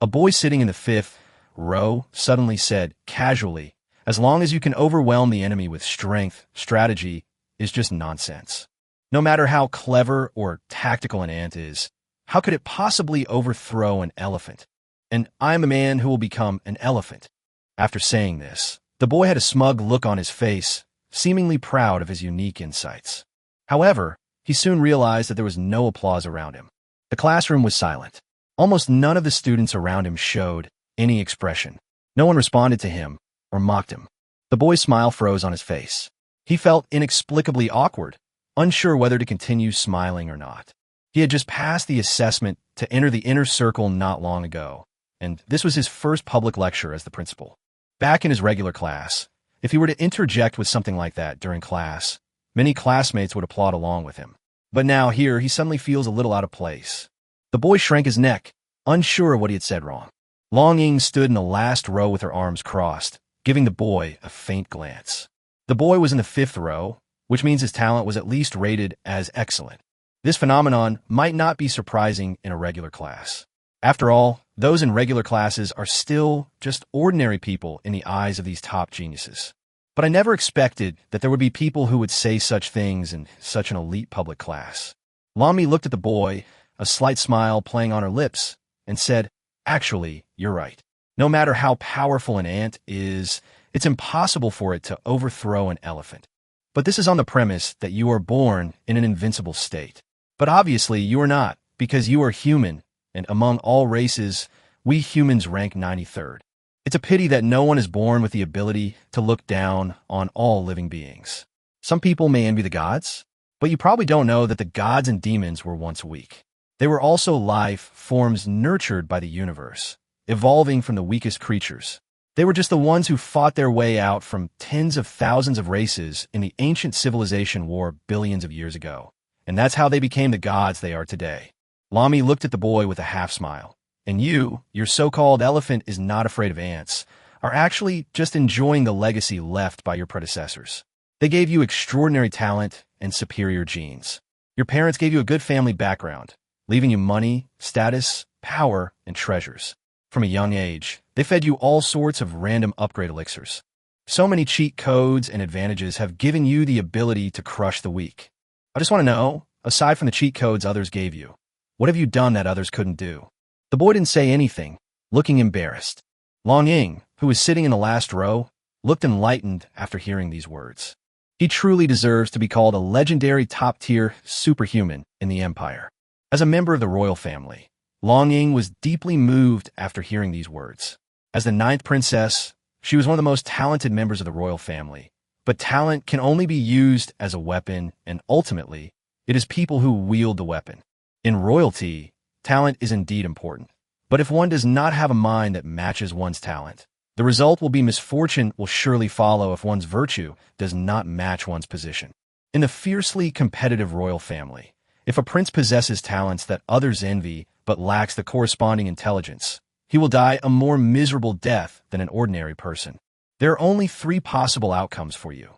A boy sitting in the fifth row suddenly said, casually, as long as you can overwhelm the enemy with strength, strategy is just nonsense. No matter how clever or tactical an ant is, how could it possibly overthrow an elephant? And I'm a man who will become an elephant. After saying this, the boy had a smug look on his face, seemingly proud of his unique insights. However, he soon realized that there was no applause around him. The classroom was silent. Almost none of the students around him showed any expression. No one responded to him or mocked him. The boy's smile froze on his face. He felt inexplicably awkward, unsure whether to continue smiling or not. He had just passed the assessment to enter the inner circle not long ago, and this was his first public lecture as the principal. Back in his regular class, if he were to interject with something like that during class, many classmates would applaud along with him. But now here he suddenly feels a little out of place. The boy shrank his neck, unsure of what he had said wrong. Long Ying stood in the last row with her arms crossed, giving the boy a faint glance. The boy was in the fifth row, which means his talent was at least rated as excellent. This phenomenon might not be surprising in a regular class. After all, those in regular classes are still just ordinary people in the eyes of these top geniuses. But I never expected that there would be people who would say such things in such an elite public class. Lami looked at the boy, a slight smile playing on her lips, and said, actually, you're right. No matter how powerful an ant is, it's impossible for it to overthrow an elephant. But this is on the premise that you are born in an invincible state. But obviously you are not, because you are human, and among all races, we humans rank 93rd. It's a pity that no one is born with the ability to look down on all living beings. Some people may envy the gods, but you probably don't know that the gods and demons were once weak. They were also life forms nurtured by the universe, evolving from the weakest creatures. They were just the ones who fought their way out from tens of thousands of races in the ancient civilization war billions of years ago. And that's how they became the gods they are today. Lami looked at the boy with a half-smile. And you, your so-called elephant is not afraid of ants, are actually just enjoying the legacy left by your predecessors. They gave you extraordinary talent and superior genes. Your parents gave you a good family background, leaving you money, status, power, and treasures. From a young age, they fed you all sorts of random upgrade elixirs. So many cheat codes and advantages have given you the ability to crush the weak. I just want to know, aside from the cheat codes others gave you, what have you done that others couldn't do? The boy didn't say anything, looking embarrassed. Long Ying, who was sitting in the last row, looked enlightened after hearing these words. He truly deserves to be called a legendary top-tier superhuman in the Empire. As a member of the royal family, Long Ying was deeply moved after hearing these words. As the 9th princess, she was one of the most talented members of the royal family. But talent can only be used as a weapon, and ultimately, it is people who wield the weapon. In royalty, talent is indeed important. But if one does not have a mind that matches one's talent, the result will be misfortune will surely follow if one's virtue does not match one's position. In the fiercely competitive royal family, if a prince possesses talents that others envy but lacks the corresponding intelligence, he will die a more miserable death than an ordinary person. There are only 3 possible outcomes for you: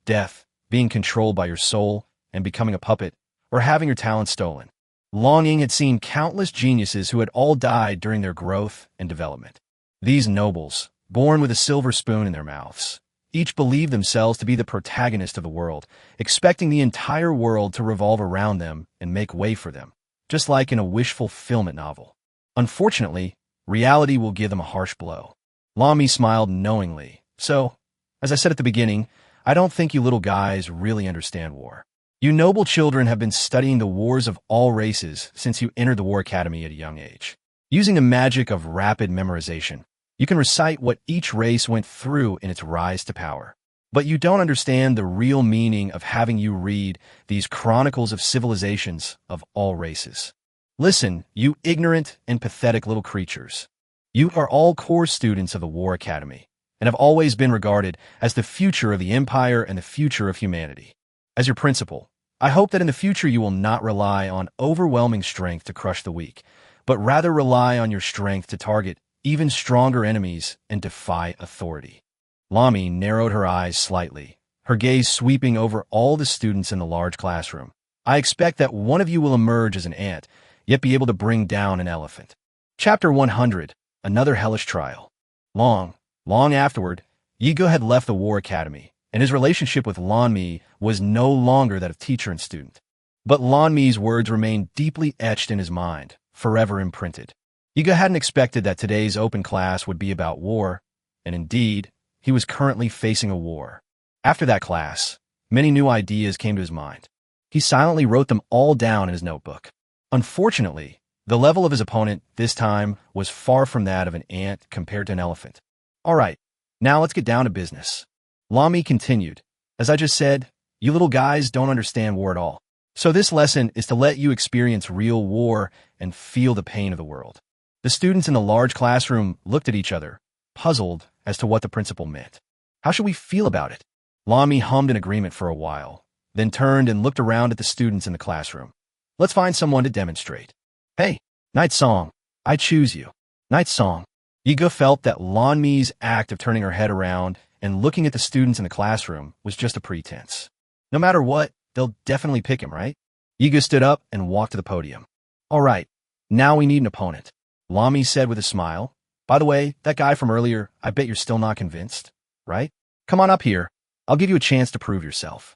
death, being controlled by your soul, and becoming a puppet, or having your talent stolen. Long Ying had seen countless geniuses who had all died during their growth and development. These nobles, born with a silver spoon in their mouths, each believed themselves to be the protagonist of the world, expecting the entire world to revolve around them and make way for them, just like in a wish fulfillment novel. Unfortunately, reality will give them a harsh blow. Lami smiled knowingly. So, as I said at the beginning, I don't think you little guys really understand war. You noble children have been studying the wars of all races since you entered the War Academy at a young age. Using the magic of rapid memorization, you can recite what each race went through in its rise to power. But you don't understand the real meaning of having you read these chronicles of civilizations of all races. Listen, you ignorant and pathetic little creatures. You are all core students of the War Academy, and have always been regarded as the future of the Empire and the future of humanity. As your principal, I hope that in the future you will not rely on overwhelming strength to crush the weak, but rather rely on your strength to target even stronger enemies and defy authority. Lami narrowed her eyes slightly, her gaze sweeping over all the students in the large classroom. I expect that one of you will emerge as an ant, yet be able to bring down an elephant. Chapter 100. another hellish trial. Long afterward, Yigo had left the War Academy, and his relationship with Lan Mi was no longer that of teacher and student. But Lan Mi's words remained deeply etched in his mind, forever imprinted. Yigo hadn't expected that today's open class would be about war, and indeed, he was currently facing a war. After that class, many new ideas came to his mind. He silently wrote them all down in his notebook. Unfortunately, the level of his opponent this time was far from that of an ant compared to an elephant. All right, now let's get down to business. Lan Mi continued, as I just said, you little guys don't understand war at all. So this lesson is to let you experience real war and feel the pain of the world. The students in the large classroom looked at each other, puzzled as to what the principal meant. How should we feel about it? Lan Mi hummed in agreement for a while, then turned and looked around at the students in the classroom. Let's find someone to demonstrate. Hey, Night Song, I choose you. Night Song. Yigo felt that Lan Mi's act of turning her head around and looking at the students in the classroom was just a pretense. No matter what, they'll definitely pick him, right? Yigo stood up and walked to the podium. All right, now we need an opponent, Lan Mi said with a smile. By the way, that guy from earlier, I bet you're still not convinced, right? Come on up here. I'll give you a chance to prove yourself.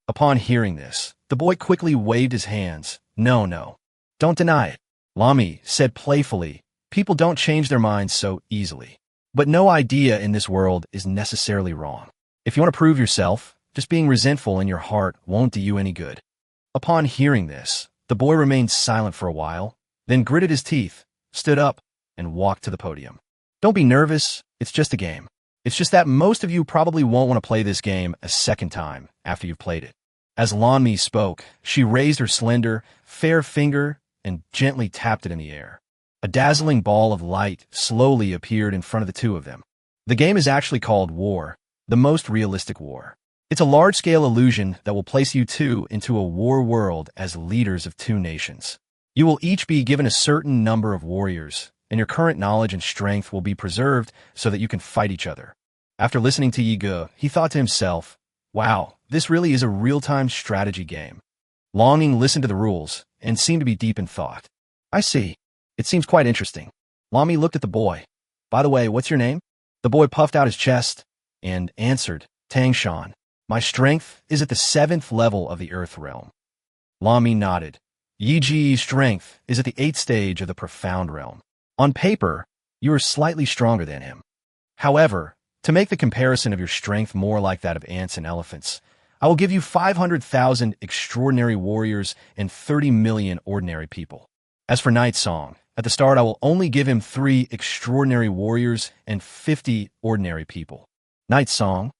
Upon hearing this, the boy quickly waved his hands. No, don't deny it. Lan Mi said playfully, people don't change their minds so easily. But no idea in this world is necessarily wrong. If you want to prove yourself, just being resentful in your heart won't do you any good. Upon hearing this, the boy remained silent for a while, then gritted his teeth, stood up, and walked to the podium. Don't be nervous, it's just a game. It's just that most of you probably won't want to play this game a second time after you've played it. As Lan Mi spoke, she raised her slender, fair finger and gently tapped it in the air. A dazzling ball of light slowly appeared in front of the two of them. The game is actually called War, the most realistic war. It's a large-scale illusion that will place you two into a war world as leaders of two nations. You will each be given a certain number of warriors, and your current knowledge and strength will be preserved so that you can fight each other. After listening to Yigo, he thought to himself, wow, this really is a real-time strategy game. Longing listened to the rules and seemed to be deep in thought. I see. It seems quite interesting. Lan Mi looked at the boy. By the way, what's your name? The boy puffed out his chest and answered, Tang Shan. My strength is at the 7th level of the Earth realm. Lan Mi nodded. Yi Ji's strength is at the 8th stage of the Profound realm. On paper, you are slightly stronger than him. However, to make the comparison of your strength more like that of ants and elephants, I will give you 500,000 extraordinary warriors and 30 million ordinary people. As for Night Song, at the start I will only give him 3 extraordinary warriors and 50 ordinary people. Night Song?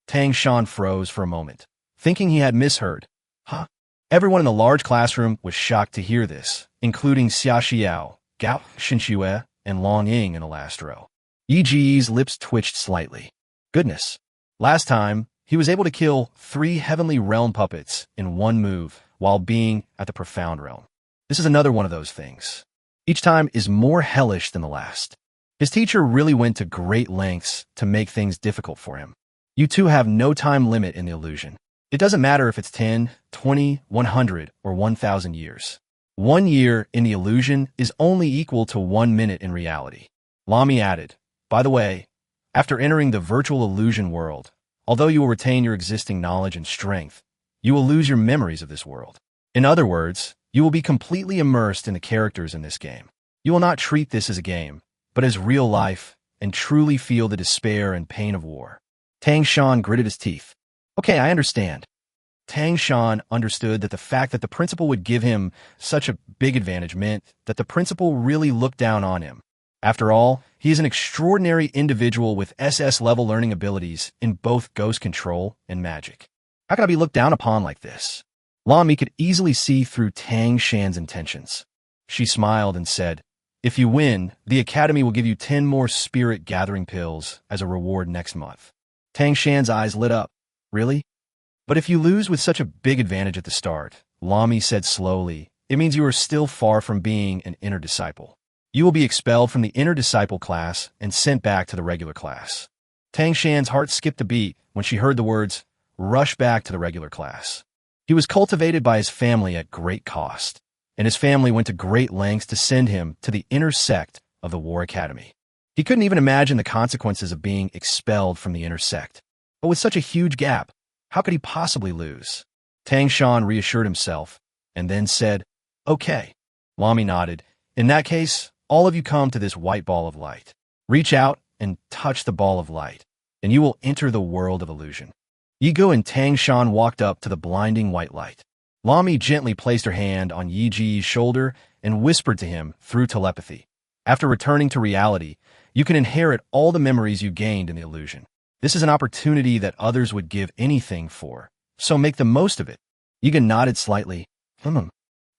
Tang Shan froze for a moment, thinking he had misheard. Huh? Everyone in the large classroom was shocked to hear this, including Xia Xiao, Gao Xinxue, and Long Ying in the last row. Yi Ji's lips twitched slightly. Goodness. Last time, he was able to kill 3 heavenly realm puppets in one move while being at the Profound realm. This is another one of those things. Each time is more hellish than the last. His teacher really went to great lengths to make things difficult for him. You two have no time limit in the illusion. It doesn't matter if it's 10, 20, 100, or 1,000 years. 1 year in the illusion is only equal to 1 minute in reality. Lan Mi added, by the way, after entering the virtual illusion world, although you will retain your existing knowledge and strength, you will lose your memories of this world. In other words, you will be completely immersed in the characters in this game. You will not treat this as a game, but as real life, and truly feel the despair and pain of war. Tang Shan gritted his teeth. Okay, I understand. Tang Shan understood that the fact that the principal would give him such a big advantage meant that the principal really looked down on him. After all, he is an extraordinary individual with SS level learning abilities in both ghost control and magic. How can I be looked down upon like this? Lan Mi could easily see through Tang Shan's intentions. She smiled and said, if you win, the Academy will give you 10 more spirit gathering pills as a reward next month. Tang Shan's eyes lit up. Really? But if you lose with such a big advantage at the start, Lan Mi said slowly, it means you are still far from being an inner disciple. You will be expelled from the inner disciple class and sent back to the regular class. Tang Shan's heart skipped a beat when she heard the words, rush back to the regular class. He was cultivated by his family at great cost, and his family went to great lengths to send him to the inner sect of the War Academy. He couldn't even imagine the consequences of being expelled from the inner sect. But with such a huge gap, how could he possibly lose? Tang Shan reassured himself, and then said, "Okay." Lami nodded. "In that case, all of you come to this white ball of light. Reach out and touch the ball of light, and you will enter the world of illusion." Yigo and Tang Shan walked up to the blinding white light. Lami gently placed her hand on Yi Ji's shoulder and whispered to him through telepathy, "After returning to reality, you can inherit all the memories you gained in the illusion. This is an opportunity that others would give anything for, so make the most of it." Yiga nodded slightly.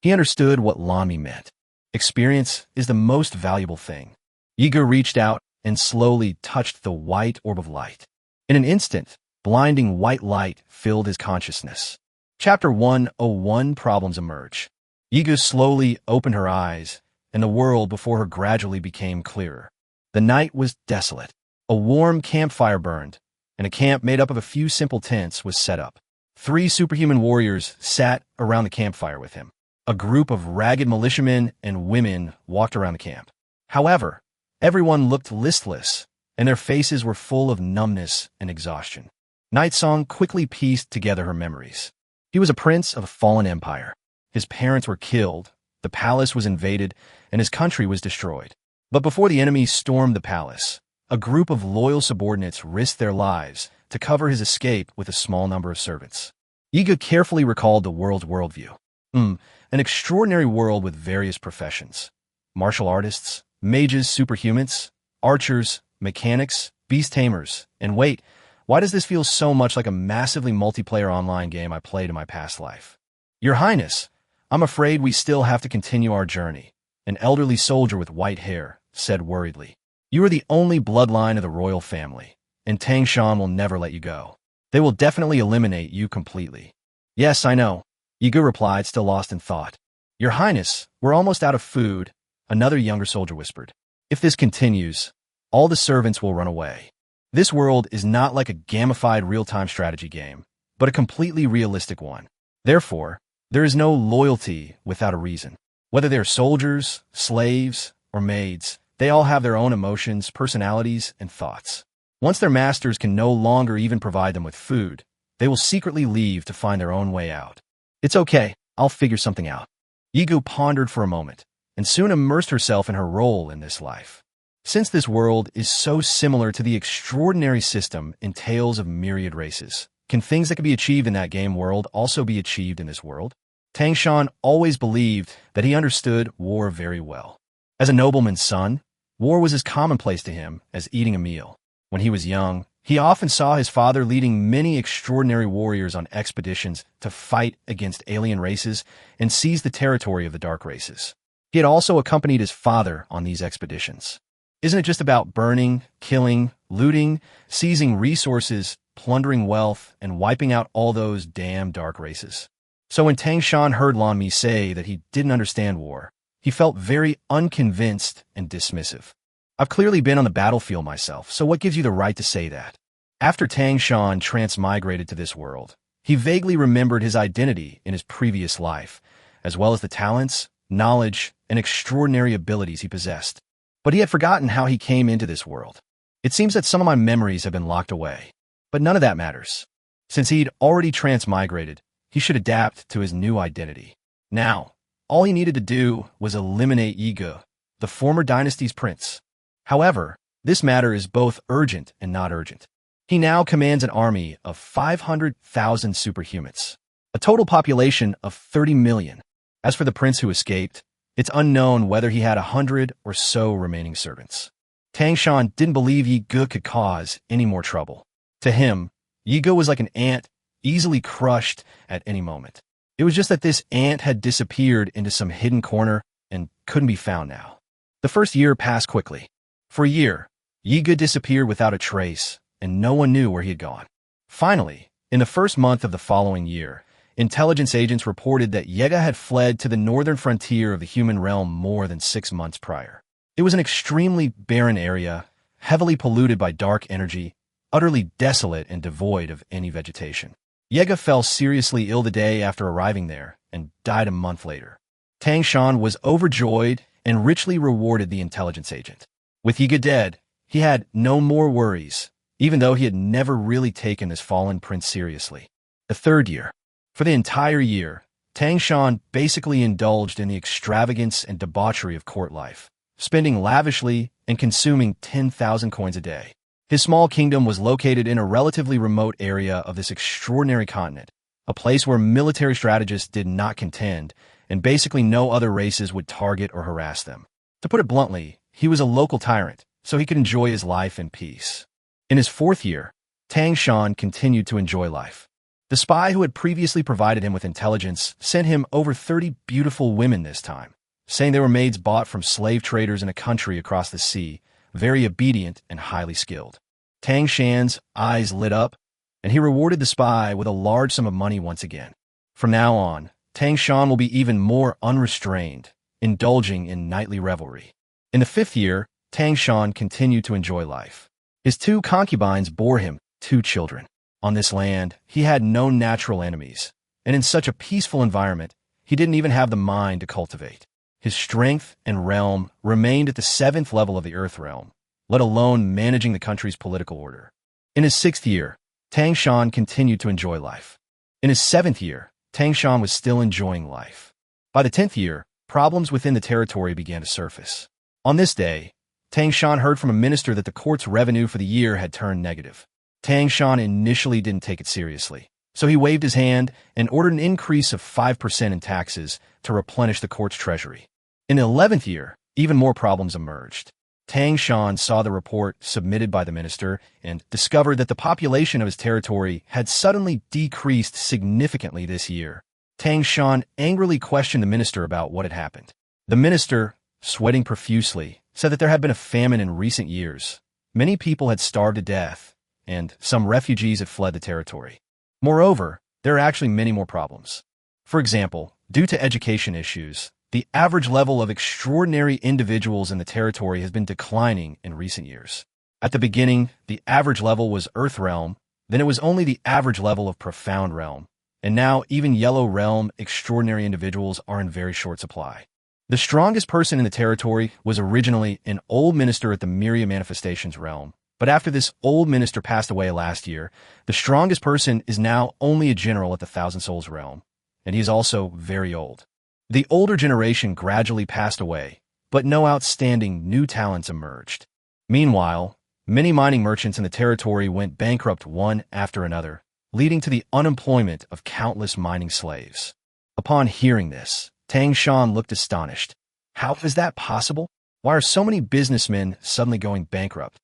He understood what Lami meant. Experience is the most valuable thing. Yiga reached out and slowly touched the white orb of light. In an instant, blinding white light filled his consciousness. Chapter 101 Problems Emerge. Yiga slowly opened her eyes, and the world before her gradually became clearer. The night was desolate. A warm campfire burned, and a camp made up of a few simple tents was set up. 3 superhuman warriors sat around the campfire with him. A group of ragged militiamen and women walked around the camp. However, everyone looked listless, and their faces were full of numbness and exhaustion. Nightsong quickly pieced together her memories. He was a prince of a fallen empire. His parents were killed, the palace was invaded, and his country was destroyed. But before the enemy stormed the palace, a group of loyal subordinates risked their lives to cover his escape with a small number of servants. Yiga carefully recalled the world's worldview. An extraordinary world with various professions. Martial artists, mages, superhumans, archers, mechanics, beast tamers, and wait, why does this feel so much like a massively multiplayer online game I played in my past life? "Your Highness, I'm afraid we still have to continue our journey," an elderly soldier with white hair said worriedly. "You are the only bloodline of the royal family, and Tang Shan will never let you go. They will definitely eliminate you completely." "Yes, I know," Yiga replied, still lost in thought. "Your Highness, we're almost out of food," another younger soldier whispered. "If this continues, all the servants will run away." This world is not like a gamified real-time strategy game, but a completely realistic one. Therefore, there is no loyalty without a reason. Whether they're soldiers, slaves, or maids, they all have their own emotions, personalities, and thoughts. Once their masters can no longer even provide them with food, they will secretly leave to find their own way out. "It's okay, I'll figure something out." Yigu pondered for a moment, and soon immersed herself in her role in this life. Since this world is so similar to the extraordinary system in Tales of Myriad Races, can things that can be achieved in that game world also be achieved in this world? Tang Shan always believed that he understood war very well. As a nobleman's son, war was as commonplace to him as eating a meal. When he was young, he often saw his father leading many extraordinary warriors on expeditions to fight against alien races and seize the territory of the dark races. He had also accompanied his father on these expeditions. Isn't it just about burning, killing, looting, seizing resources, plundering wealth, and wiping out all those damn dark races? So when Tang Shan heard Lan Mi say that he didn't understand war, he felt very unconvinced and dismissive. "I've clearly been on the battlefield myself, so what gives you the right to say that?" After Tang Shan transmigrated to this world, he vaguely remembered his identity in his previous life, as well as the talents, knowledge, and extraordinary abilities he possessed. But he had forgotten how he came into this world. It seems that some of my memories have been locked away, but none of that matters. Since he'd already transmigrated, he should adapt to his new identity. Now, all he needed to do was eliminate Yiga, the former dynasty's prince. However, this matter is both urgent and not urgent. He now commands an army of 500,000 superhumans, a total population of 30 million. As for the prince who escaped, it's unknown whether he had 100 or so remaining servants. Tang Shan didn't believe Yiga could cause any more trouble. To him, Yiga was like an ant, easily crushed at any moment. It was just that this ant had disappeared into some hidden corner and couldn't be found now. The first year passed quickly. For a year, Yiga disappeared without a trace, and no one knew where he had gone. Finally, in the first month of the following year, intelligence agents reported that Yiga had fled to the northern frontier of the human realm more than 6 months prior. It was an extremely barren area, heavily polluted by dark energy, utterly desolate and devoid of any vegetation. Yiga fell seriously ill the day after arriving there and died a month later. Tang Shan was overjoyed and richly rewarded the intelligence agent. With Yiga dead, he had no more worries, even though he had never really taken his fallen prince seriously. The third year. For the entire year, Tang Shan basically indulged in the extravagance and debauchery of court life, spending lavishly and consuming 10,000 coins a day. His small kingdom was located in a relatively remote area of this extraordinary continent, a place where military strategists did not contend, and basically no other races would target or harass them. To put it bluntly, he was a local tyrant, so he could enjoy his life in peace. In his fourth year, Tang Shan continued to enjoy life. The spy who had previously provided him with intelligence sent him over 30 beautiful women this time, saying they were maids bought from slave traders in a country across the sea, very obedient and highly skilled. Tang Shan's eyes lit up, and he rewarded the spy with a large sum of money once again. From now on, Tang Shan will be even more unrestrained, indulging in nightly revelry. In the fifth year, Tang Shan continued to enjoy life. His 2 concubines bore him 2 children. On this land, he had no natural enemies, and in such a peaceful environment, he didn't even have the mind to cultivate. His strength and realm remained at the 7th level of the Earth realm, let alone managing the country's political order. In his 6th year, Tang Shan continued to enjoy life. In his 7th year, Tang Shan was still enjoying life. By the 10th year, problems within the territory began to surface. On this day, Tang Shan heard from a minister that the court's revenue for the year had turned negative. Tang Shan initially didn't take it seriously, so he waved his hand and ordered an increase of 5% in taxes to replenish the court's treasury. In the 11th year, even more problems emerged. Tang Shan saw the report submitted by the minister and discovered that the population of his territory had suddenly decreased significantly this year. Tang Shan angrily questioned the minister about what had happened. The minister, sweating profusely, said that there had been a famine in recent years. Many people had starved to death, and some refugees had fled the territory. Moreover, there are actually many more problems. For example, due to education issues, the average level of extraordinary individuals in the territory has been declining in recent years. At the beginning, the average level was Earth Realm, then it was only the average level of Profound Realm, and now even Yellow Realm extraordinary individuals are in very short supply. The strongest person in the territory was originally an old minister at the Myriad Manifestations realm, but after this old minister passed away last year, the strongest person is now only a general at the Thousand Souls realm, and he is also very old. The older generation gradually passed away, but no outstanding new talents emerged. Meanwhile, many mining merchants in the territory went bankrupt one after another, leading to the unemployment of countless mining slaves. Upon hearing this, Tang Shan looked astonished. How is that possible? Why are so many businessmen suddenly going bankrupt?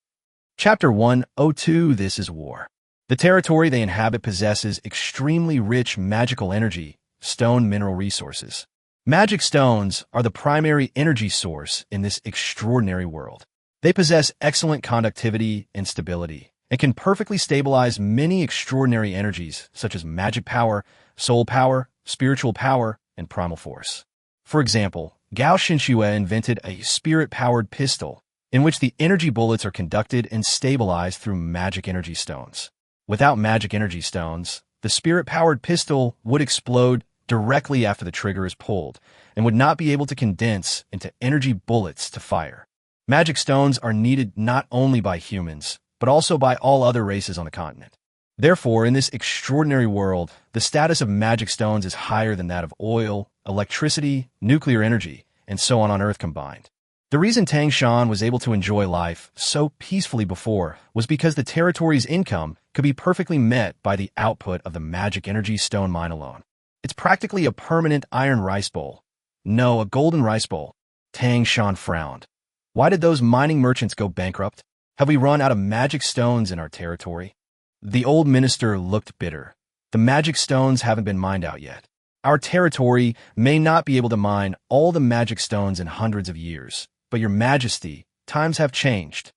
Chapter 102 This is War. The territory they inhabit possesses extremely rich magical energy, stone mineral resources. Magic stones are the primary energy source in this extraordinary world. They possess excellent conductivity and stability, and can perfectly stabilize many extraordinary energies such as magic power, soul power, spiritual power, and primal force. For example, Gao Xinxue invented a spirit-powered pistol in which the energy bullets are conducted and stabilized through magic energy stones. Without magic energy stones, the spirit-powered pistol would explode directly after the trigger is pulled and would not be able to condense into energy bullets to fire. Magic stones are needed not only by humans, but also by all other races on the continent. Therefore, in this extraordinary world, the status of magic stones is higher than that of oil, electricity, nuclear energy, and so on Earth combined. The reason Tang Shan was able to enjoy life so peacefully before was because the territory's income could be perfectly met by the output of the magic energy stone mine alone. It's practically a permanent iron rice bowl. No, a golden rice bowl. Tang Shan frowned. Why did those mining merchants go bankrupt? Have we run out of magic stones in our territory? The old minister looked bitter. The magic stones haven't been mined out yet. Our territory may not be able to mine all the magic stones in hundreds of years, but your majesty, times have changed.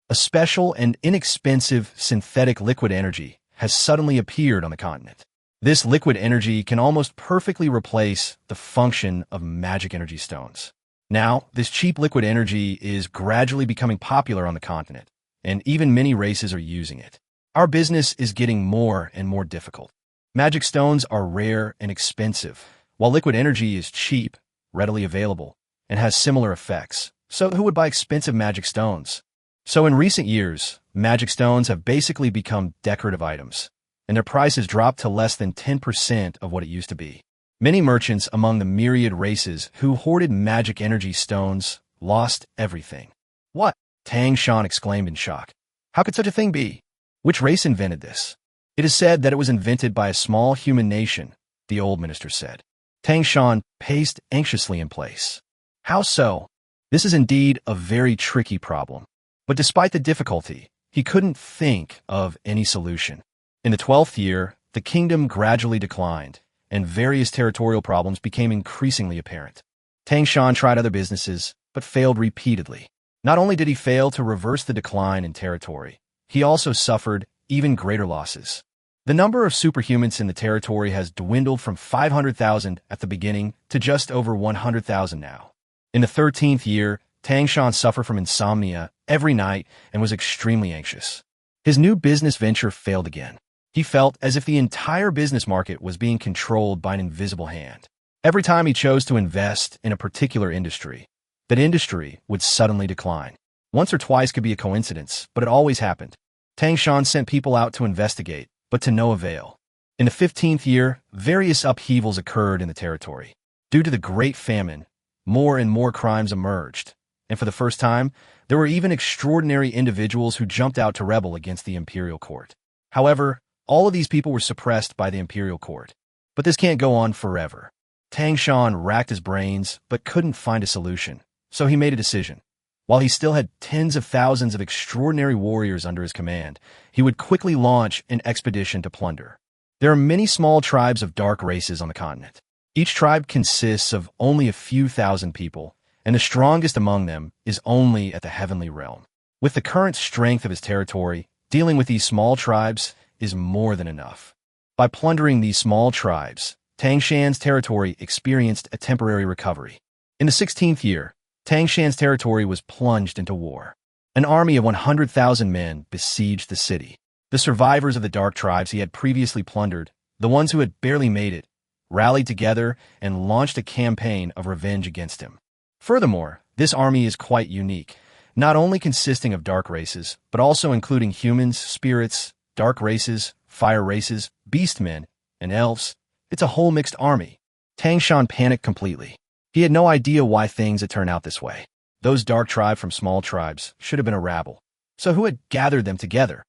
A special and inexpensive synthetic liquid energy has suddenly appeared on the continent. This liquid energy can almost perfectly replace the function of magic energy stones. Now, this cheap liquid energy is gradually becoming popular on the continent, and even many races are using it. Our business is getting more and more difficult. Magic stones are rare and expensive, while liquid energy is cheap, readily available, and has similar effects, so who would buy expensive magic stones? So in recent years, magic stones have basically become decorative items, and their price has dropped to less than 10% of what it used to be. Many merchants among the myriad races who hoarded magic energy stones lost everything. What? Tang Shan exclaimed in shock. How could such a thing be? Which race invented this? It is said that it was invented by a small human nation, the old minister said. Tang Shan paced anxiously in place. How so? This is indeed a very tricky problem. But despite the difficulty, he couldn't think of any solution. In the 12th year, the kingdom gradually declined, and various territorial problems became increasingly apparent. Tang Shan tried other businesses, but failed repeatedly. Not only did he fail to reverse the decline in territory, he also suffered even greater losses. The number of superhumans in the territory has dwindled from 500,000 at the beginning to just over 100,000 now. In the 13th year, Tang Shan suffered from insomnia every night and was extremely anxious. His new business venture failed again. He felt as if the entire business market was being controlled by an invisible hand. Every time he chose to invest in a particular industry, that industry would suddenly decline. Once or twice could be a coincidence, but it always happened. Tang Shan sent people out to investigate, but to no avail. In the 15th year, various upheavals occurred in the territory. Due to the Great Famine, more and more crimes emerged, and for the first time, there were even extraordinary individuals who jumped out to rebel against the imperial court. However, all of these people were suppressed by the imperial court. But this can't go on forever. Tang Shan racked his brains but couldn't find a solution, so he made a decision. While he still had tens of thousands of extraordinary warriors under his command, he would quickly launch an expedition to plunder. There are many small tribes of dark races on the continent. Each tribe consists of only a few thousand people, and the strongest among them is only at the heavenly realm. With the current strength of his territory, dealing with these small tribes is more than enough. By plundering these small tribes, Tang Shan's territory experienced a temporary recovery. In the 16th year, Tang Shan's territory was plunged into war. An army of 100,000 men besieged the city. The survivors of the dark tribes he had previously plundered, the ones who had barely made it, rallied together and launched a campaign of revenge against him. Furthermore, this army is quite unique, not only consisting of dark races, but also including humans, spirits, dark races, fire races, beastmen, and elves. It's a whole mixed army. Tang Shan panicked completely. He had no idea why things had turned out this way. Those dark tribes from small tribes should have been a rabble. So who had gathered them together?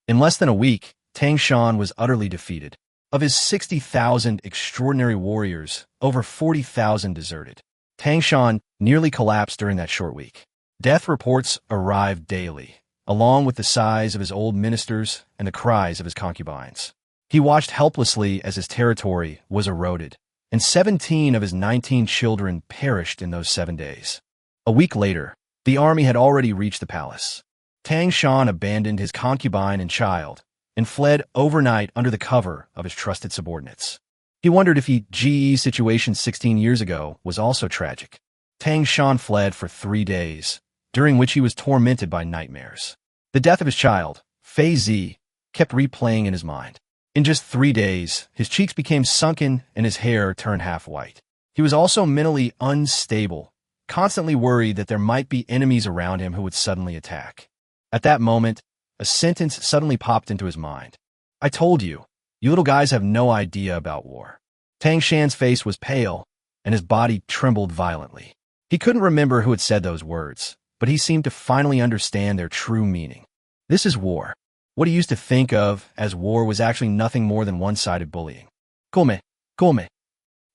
In less than a week, Tang Shan was utterly defeated. Of his 60,000 extraordinary warriors, over 40,000 deserted. Tang Shan nearly collapsed during that short week. Death reports arrived daily, along with the sighs of his old ministers and the cries of his concubines. He watched helplessly as his territory was eroded, and 17 of his 19 children perished in those 7 days. A week later, the army had already reached the palace. Tang Shan abandoned his concubine and child and fled overnight under the cover of his trusted subordinates. He wondered if GE's situation 16 years ago was also tragic. Tang Shan fled for 3 days, during which he was tormented by nightmares. The death of his child, Fei Zi, kept replaying in his mind. In just 3 days, his cheeks became sunken and his hair turned half white. He was also mentally unstable, constantly worried that there might be enemies around him who would suddenly attack. At that moment, a sentence suddenly popped into his mind. I told you, you little guys have no idea about war. Tang Shan's face was pale, and his body trembled violently. He couldn't remember who had said those words, but he seemed to finally understand their true meaning. This is war. What he used to think of as war was actually nothing more than one-sided bullying. Come, come.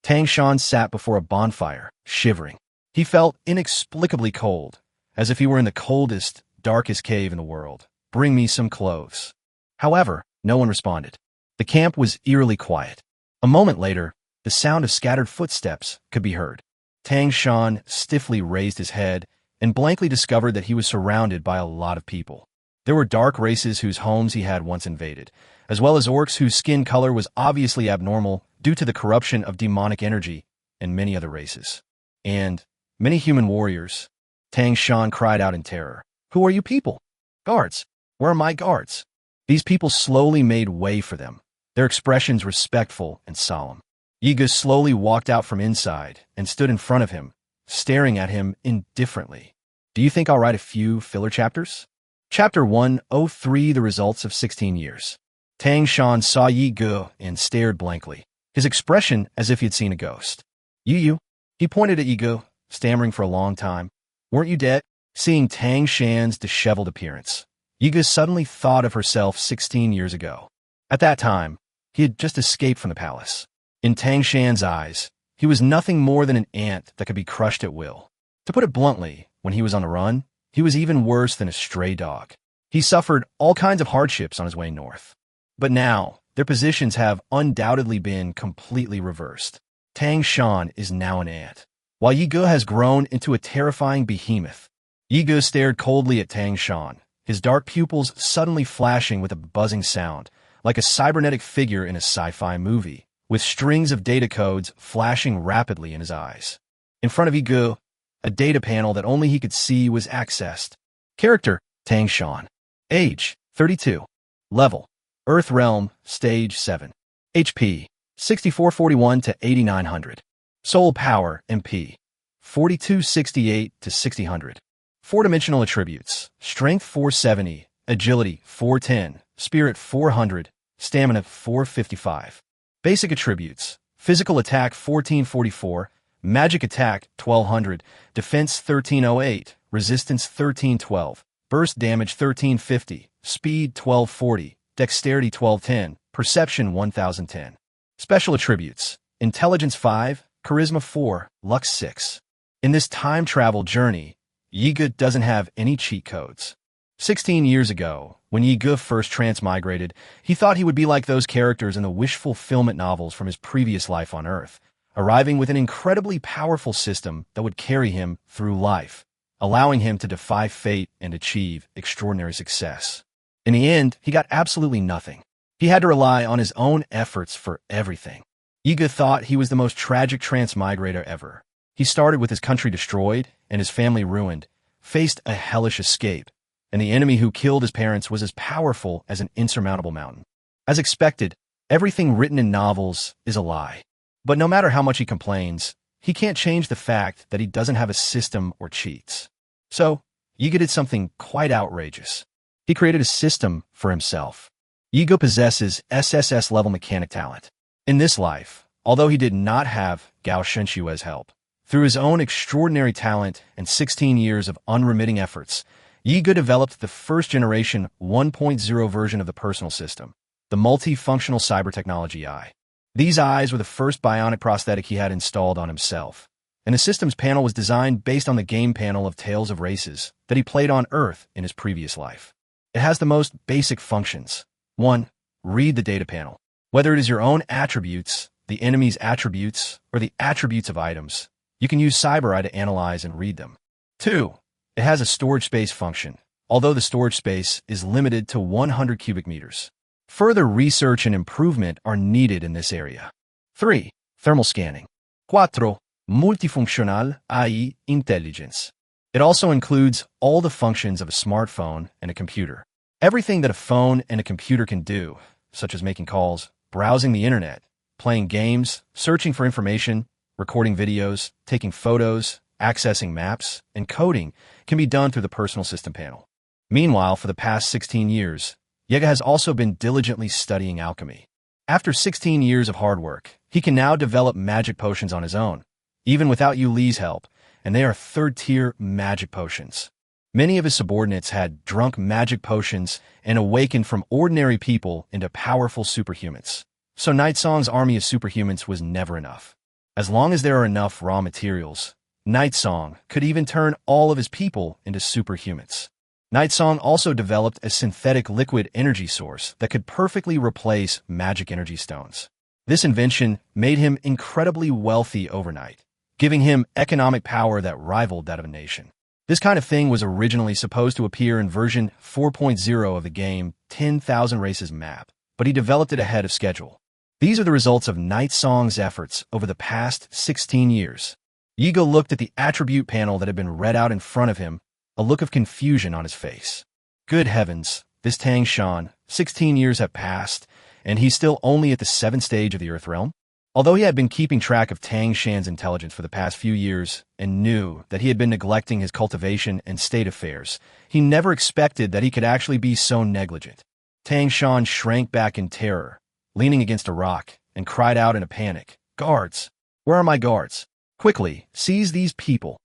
Tang Shan sat before a bonfire, shivering. He felt inexplicably cold, as if he were in the coldest, darkest cave in the world. Bring me some clothes. However, no one responded. The camp was eerily quiet. A moment later, the sound of scattered footsteps could be heard. Tang Shan stiffly raised his head and blankly discovered that he was surrounded by a lot of people. There were dark races whose homes he had once invaded, as well as orcs whose skin color was obviously abnormal due to the corruption of demonic energy, and many other races. And many human warriors. Tang Shan cried out in terror. Who are you people? Guards. Where are my guards? These people slowly made way for them, their expressions respectful and solemn. Yiga slowly walked out from inside and stood in front of him, staring at him indifferently. Do you think I'll write a few filler chapters? Chapter 103, The Results of 16 Years. Tang Shan saw Yi Ge and stared blankly, his expression as if he had seen a ghost. You? He pointed at Yi Ge, stammering for a long time. Weren't you dead? Seeing Tang Shan's disheveled appearance, Yi Ge suddenly thought of herself 16 years ago. At that time, he had just escaped from the palace. In Tang Shan's eyes, he was nothing more than an ant that could be crushed at will. To put it bluntly, when he was on the run, he was even worse than a stray dog. He suffered all kinds of hardships on his way north. But now, their positions have undoubtedly been completely reversed. Tang Shan is now an ant, while Yi Ge has grown into a terrifying behemoth. Yi Ge stared coldly at Tang Shan, his dark pupils suddenly flashing with a buzzing sound, like a cybernetic figure in a sci-fi movie, with strings of data codes flashing rapidly in his eyes. In front of Yi Ge, a data panel that only he could see was accessed. Character, Tang Shan. Age, 32. Level, Earth Realm, Stage 7. HP, 6441 to 8900. Soul Power, MP, 4268 to 6000. Four-dimensional attributes, Strength 470, Agility 410, Spirit 400, Stamina 455. Basic attributes, Physical Attack 1444, Magic Attack 1200, Defense 1308, Resistance 1312, Burst Damage 1350, Speed 1240, Dexterity 1210, Perception 1010. Special attributes, Intelligence 5, Charisma 4, Luck 6. In this time travel journey, Yi Ge doesn't have any cheat codes. 16 years ago, when Yi Ge first transmigrated, he thought he would be like those characters in the wish fulfillment novels from his previous life on Earth, arriving with an incredibly powerful system that would carry him through life, allowing him to defy fate and achieve extraordinary success. In the end, he got absolutely nothing. He had to rely on his own efforts for everything. Yi Ge thought he was the most tragic transmigrator ever. He started with his country destroyed and his family ruined, faced a hellish escape, and the enemy who killed his parents was as powerful as an insurmountable mountain. As expected, everything written in novels is a lie. But no matter how much he complains, he can't change the fact that he doesn't have a system or cheats. So, Yi Ge did something quite outrageous. He created a system for himself. Yi Ge possesses SSS level mechanic talent. In this life, although he did not have Gao Shenshue's help, through his own extraordinary talent and 16 years of unremitting efforts, Yi Ge developed the first-generation 1.0 version of the personal system, the multifunctional cyber technology eye. These eyes were the first bionic prosthetic he had installed on himself, and the system's panel was designed based on the game panel of Tales of Races that he played on Earth in his previous life. It has the most basic functions. 1. Read the data panel. Whether it is your own attributes, the enemy's attributes, or the attributes of items, you can use CyberEye to analyze and read them. 2. It has a storage space function, although the storage space is limited to 100 cubic meters. Further research and improvement are needed in this area. 3. Thermal scanning. 4. Multifunctional AI intelligence. It also includes all the functions of a smartphone and a computer. Everything that a phone and a computer can do, such as making calls, browsing the internet, playing games, searching for information, recording videos, taking photos, accessing maps, and coding, can be done through the personal system panel. Meanwhile, for the past 16 years, Yi Ge has also been diligently studying alchemy. After 16 years of hard work, he can now develop magic potions on his own, even without Yu Li's help, and they are third-tier magic potions. Many of his subordinates had drunk magic potions and awakened from ordinary people into powerful superhumans. So Night Song's army of superhumans was never enough. As long as there are enough raw materials, Night Song could even turn all of his people into superhumans. Night Song also developed a synthetic liquid energy source that could perfectly replace magic energy stones. This invention made him incredibly wealthy overnight, giving him economic power that rivaled that of a nation. This kind of thing was originally supposed to appear in version 4.0 of the game 10,000 Races map, but he developed it ahead of schedule. These are the results of Night Song's efforts over the past 16 years. Yi Ge looked at the attribute panel that had been read out in front of him, a look of confusion on his face. Good heavens, this Tang Shan, 16 years have passed, and he's still only at the 7th stage of the Earth Realm? Although he had been keeping track of Tang Shan's intelligence for the past few years and knew that he had been neglecting his cultivation and state affairs, he never expected that he could actually be so negligent. Tang Shan shrank back in terror, leaning against a rock, and cried out in a panic, "Guards! Where are my guards? Quickly, seize these people!"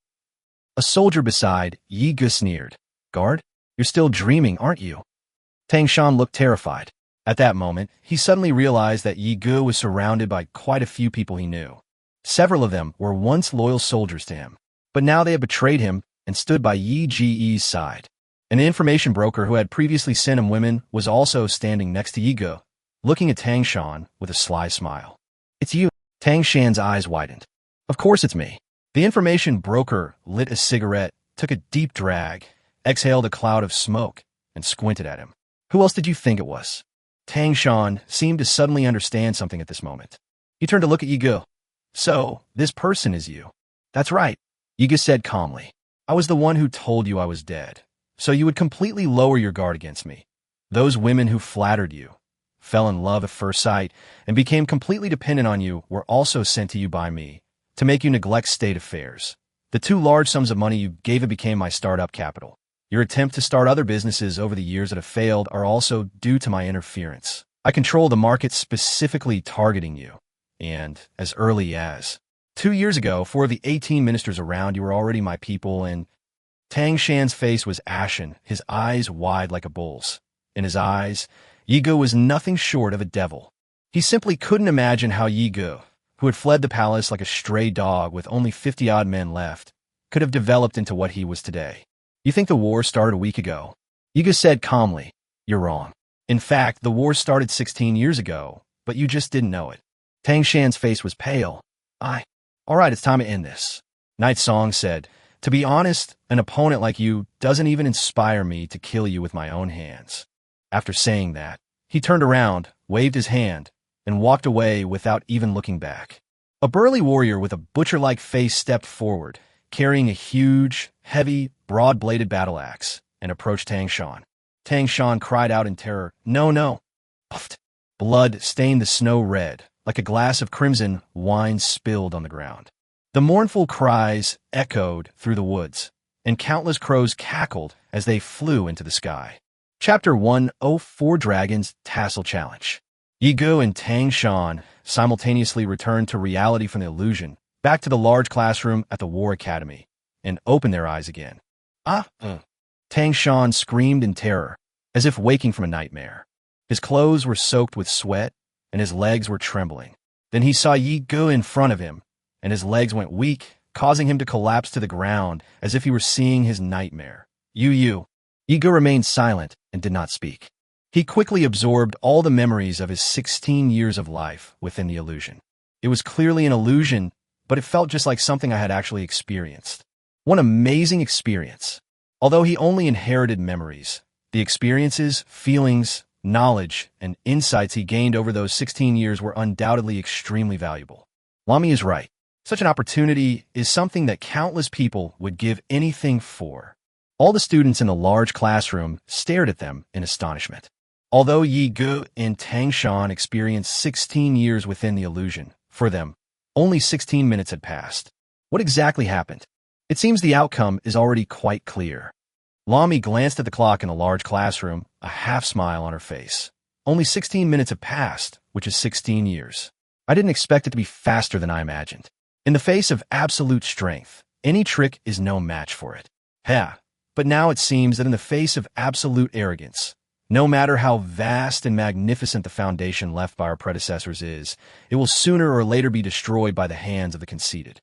A soldier beside Yi Ge sneered, "Guard? You're still dreaming, aren't you?" Tang Shan looked terrified. At that moment, he suddenly realized that Yi Ge was surrounded by quite a few people he knew. Several of them were once loyal soldiers to him, but now they had betrayed him and stood by Yi Ge's side. An information broker who had previously sent him women was also standing next to Yi Ge, looking at Tang Shan with a sly smile. "It's you." Tang Shan's eyes widened. "Of course it's me." The information broker lit a cigarette, took a deep drag, exhaled a cloud of smoke, and squinted at him. "Who else did you think it was?" Tang Shan seemed to suddenly understand something at this moment. He turned to look at Yi Ge. "So, this person is you." "That's right," Yi Ge said calmly. "I was the one who told you I was dead, so you would completely lower your guard against me. Those women who flattered you, fell in love at first sight, and became completely dependent on you were also sent to you by me to make you neglect state affairs. The 2 large sums of money you gave it became my startup capital. Your attempt to start other businesses over the years that have failed are also due to my interference. I control the market specifically targeting you. And as early as 2 years ago, 4 of the 18 ministers around you were already my people, and..." Tang Shan's face was ashen, his eyes wide like a bull's. In his eyes, Yi Ge was nothing short of a devil. He simply couldn't imagine how Yi Ge, who had fled the palace like a stray dog with only 50-odd men left, could have developed into what he was today. "You think the war started a week ago?" Yi Ge said calmly. "You're wrong. In fact, the war started 16 years ago, but you just didn't know it." Tang Shan's face was pale. All right, it's time to end this." Night Song said, "To be honest, an opponent like you doesn't even inspire me to kill you with my own hands." After saying that, he turned around, waved his hand, and walked away without even looking back. A burly warrior with a butcher-like face stepped forward, carrying a huge, heavy, broad-bladed battle axe, and approached Tang Shan. Tang Shan cried out in terror, "No, no!" Puffed. Blood stained the snow red, like a glass of crimson wine spilled on the ground. The mournful cries echoed through the woods, and countless crows cackled as they flew into the sky. Chapter 104 Dragons Tassel Challenge. Yi Ge and Tang Shan simultaneously returned to reality from the illusion, back to the large classroom at the War Academy, and opened their eyes again. Tang Shan screamed in terror, as if waking from a nightmare. His clothes were soaked with sweat, and his legs were trembling. Then he saw Yi Ge in front of him, and his legs went weak, causing him to collapse to the ground as if he were seeing his nightmare. Yi Ge remained silent and did not speak. He quickly absorbed all the memories of his 16 years of life within the illusion. It was clearly an illusion, but it felt just like something I had actually experienced. One amazing experience. Although he only inherited memories, the experiences, feelings, knowledge, and insights he gained over those 16 years were undoubtedly extremely valuable. Lami is right. Such an opportunity is something that countless people would give anything for. All the students in the large classroom stared at them in astonishment. Although Yi Ge and Tang Shan experienced 16 years within the illusion, for them, only 16 minutes had passed. What exactly happened? It seems the outcome is already quite clear. Lami glanced at the clock in the large classroom, a half-smile on her face. Only 16 minutes have passed, which is 16 years. I didn't expect it to be faster than I imagined. In the face of absolute strength, any trick is no match for it. But now it seems that in the face of absolute arrogance, no matter how vast and magnificent the foundation left by our predecessors is, it will sooner or later be destroyed by the hands of the conceited.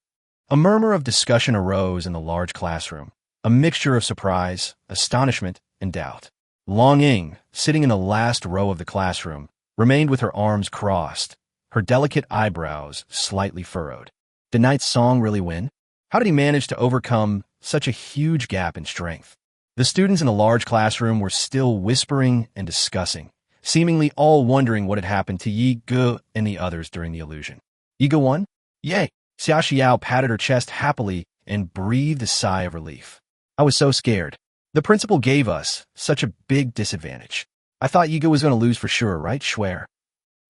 A murmur of discussion arose in the large classroom, a mixture of surprise, astonishment, and doubt. Long Ying, sitting in the last row of the classroom, remained with her arms crossed, her delicate eyebrows slightly furrowed. Did Night Song really win? How did he manage to overcome such a huge gap in strength? The students in the large classroom were still whispering and discussing, seemingly all wondering what had happened to Yi Ge and the others during the illusion. Yi Ge won? Yay! Xia Xiao patted her chest happily and breathed a sigh of relief. I was so scared. The principal gave us such a big disadvantage. I thought Yi Ge was going to lose for sure, right, Schwer?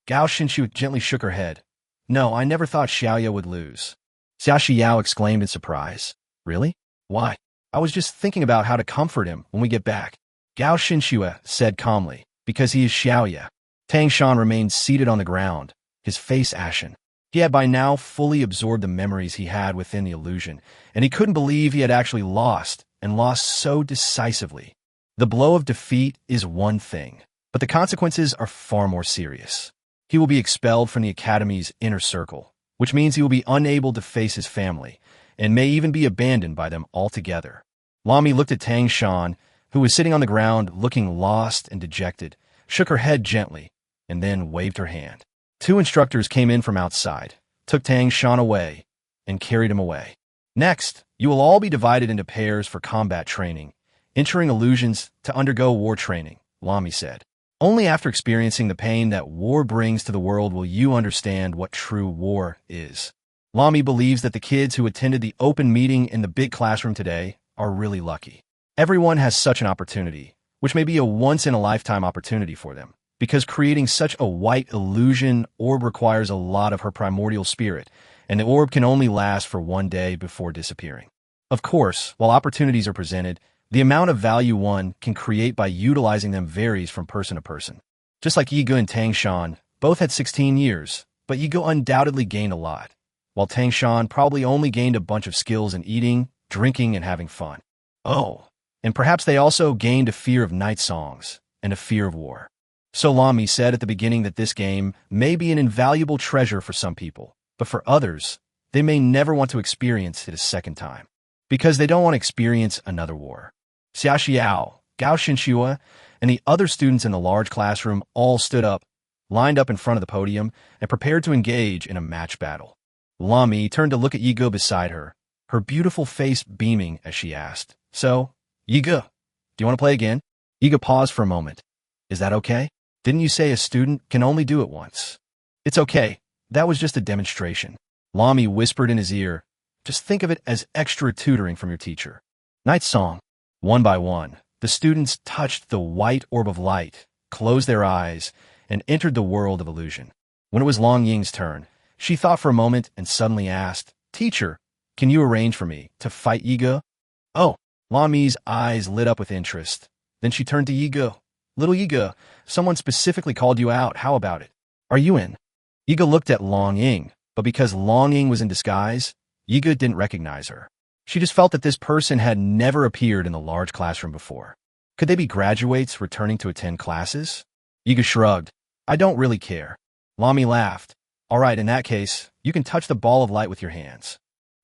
Gao Shinshu gently shook her head. No, I never thought Xiaoya would lose. Xia Yao exclaimed in surprise. Really? Why? I was just thinking about how to comfort him when we get back. Gao Xinxue said calmly, because he is Xiaoya. Tang Shan remained seated on the ground, his face ashen. He had by now fully absorbed the memories he had within the illusion, and he couldn't believe he had actually lost, and lost so decisively. The blow of defeat is one thing, but the consequences are far more serious. He will be expelled from the Academy's inner circle, which means he will be unable to face his family, and may even be abandoned by them altogether. Lami looked at Tang Shan, who was sitting on the ground looking lost and dejected, shook her head gently, and then waved her hand. 2 instructors came in from outside, took Tang Shan away, and carried him away. Next, you will all be divided into pairs for combat training, entering illusions to undergo war training, Lami said. Only after experiencing the pain that war brings to the world will you understand what true war is. Lami believes that the kids who attended the open meeting in the big classroom today are really lucky. Everyone has such an opportunity, which may be a once-in-a-lifetime opportunity for them, because creating such a white illusion orb requires a lot of her primordial spirit, and the orb can only last for 1 day before disappearing. Of course, while opportunities are presented, the amount of value one can create by utilizing them varies from person to person. Just like Yiga and Tang Shan, both had 16 years, but Yiga undoubtedly gained a lot, while Tang Shan probably only gained a bunch of skills in eating, drinking, and having fun. Oh, and perhaps they also gained a fear of night songs and a fear of war. So Lami said at the beginning that this game may be an invaluable treasure for some people, but for others, they may never want to experience it a second time, because they don't want to experience another war. Xia Xiao, Gao Xinxue, and the other students in the large classroom all stood up, lined up in front of the podium, and prepared to engage in a match battle. Lami turned to look at Yiga beside her, her beautiful face beaming as she asked, "So, Yiga, do you want to play again?" Yiga paused for a moment. "Is that okay? Didn't you say a student can only do it once?" "It's okay. That was just a demonstration." Lami whispered in his ear, "Just think of it as extra tutoring from your teacher." Night song. One by one, the students touched the white orb of light, closed their eyes, and entered the world of illusion. When it was Long Ying's turn, she thought for a moment and suddenly asked, "Teacher, can you arrange for me to fight Yiga?" "Oh." Lami's eyes lit up with interest. Then she turned to Yiga. "Little Yiga, someone specifically called you out. How about it? Are you in?" Yiga looked at Long Ying, but because Long Ying was in disguise, Yiga didn't recognize her. She just felt that this person had never appeared in the large classroom before. Could they be graduates returning to attend classes? Yiga shrugged. "I don't really care." Lami laughed. "All right, in that case, you can touch the ball of light with your hands."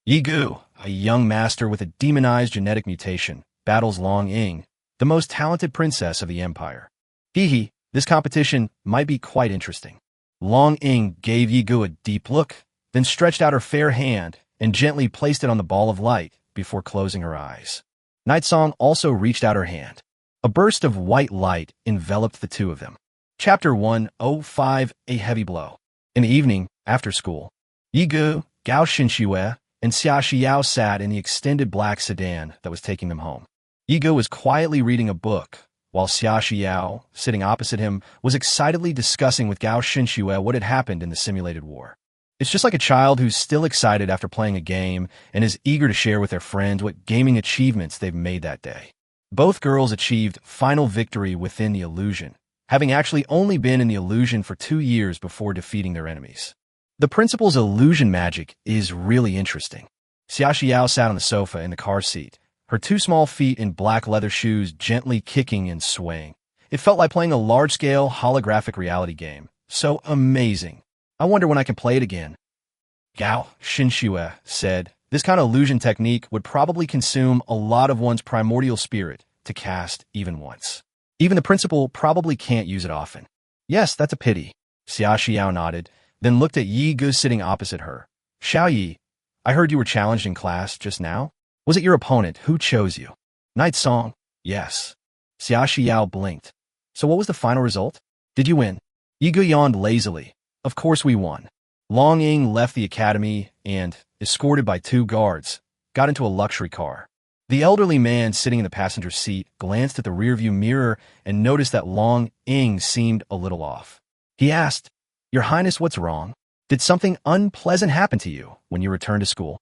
Yigu, a young master with a demonized genetic mutation, battles Long Ying, the most talented princess of the empire. Hee, this competition might be quite interesting. Long Ying gave Yigu a deep look, then stretched out her fair hand and gently placed it on the ball of light before closing her eyes. Night Song also reached out her hand. A burst of white light enveloped the two of them. Chapter 105, A Heavy Blow. In the evening, after school, Yigu, Gao Xinxue, and Xia Xiao sat in the extended black sedan that was taking them home. Yigu was quietly reading a book, while Xia Xiao, sitting opposite him, was excitedly discussing with Gao Xinxue what had happened in the simulated war. It's just like a child who's still excited after playing a game and is eager to share with their friends what gaming achievements they've made that day. Both girls achieved final victory within the illusion, having actually only been in the illusion for 2 years before defeating their enemies. The principal's illusion magic is really interesting. Xia Xiao sat on the sofa in the car seat, her 2 small feet in black leather shoes gently kicking and swaying. It felt like playing a large-scale holographic reality game. So amazing. I wonder when I can play it again. Gao Xinxue said, "This kind of illusion technique would probably consume a lot of one's primordial spirit to cast even once. Even the principal probably can't use it often." "Yes, that's a pity." Xia Xiao nodded, then looked at Yi Gu sitting opposite her. "Xiao Yi, I heard you were challenged in class just now. Was it your opponent who chose you?" Night Song, "Yes." Xia Xiao blinked. "So what was the final result? Did you win?" Yi Gu yawned lazily. "Of course we won." Long Ying left the academy and, escorted by 2 guards, got into a luxury car. The elderly man sitting in the passenger seat glanced at the rearview mirror and noticed that Long Ying seemed a little off. He asked, "Your Highness, what's wrong?" Did something unpleasant happen to you when you returned to school?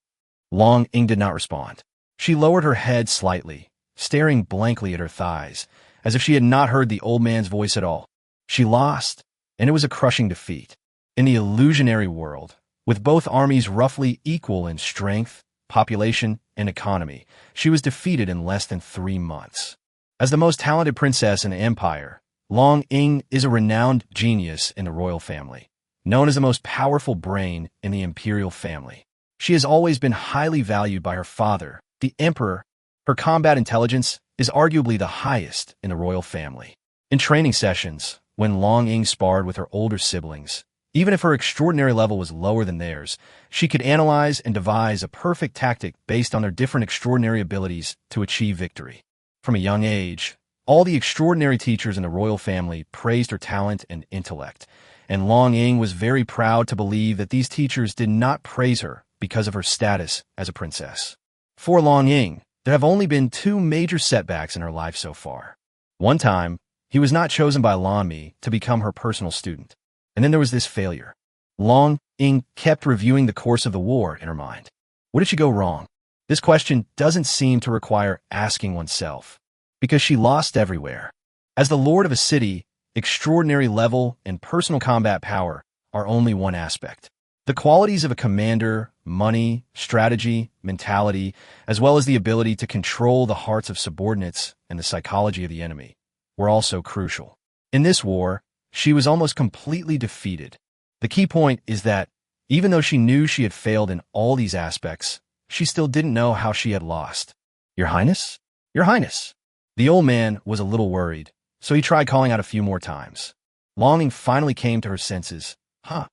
Long Ying did not respond. She lowered her head slightly, staring blankly at her thighs, as if she had not heard the old man's voice at all. She lost, and it was a crushing defeat. In the illusionary world, with both armies roughly equal in strength, population, and economy, she was defeated in less than 3 months. As the most talented princess in the empire, Long Ying is a renowned genius in the royal family, known as the most powerful brain in the imperial family. She has always been highly valued by her father, the emperor. Her combat intelligence is arguably the highest in the royal family. In training sessions, when Long Ying sparred with her older siblings, even if her extraordinary level was lower than theirs, she could analyze and devise a perfect tactic based on their different extraordinary abilities to achieve victory. From a young age, all the extraordinary teachers in the royal family praised her talent and intellect, and Long Ying was very proud to believe that these teachers did not praise her because of her status as a princess. For Long Ying, there have only been 2 major setbacks in her life so far. One time, he was not chosen by Lan Mi to become her personal student. And then there was this failure. Long Ying kept reviewing the course of the war in her mind. What did she go wrong? This question doesn't seem to require asking oneself, because she lost everywhere. As the lord of a city, extraordinary level and personal combat power are only one aspect. The qualities of a commander, money, strategy, mentality, as well as the ability to control the hearts of subordinates and the psychology of the enemy, were also crucial. In this war, she was almost completely defeated. The key point is that, even though she knew she had failed in all these aspects, she still didn't know how she had lost. Your Highness? Your Highness. The old man was a little worried, so he tried calling out a few more times. Long Ying finally came to her senses. Huh?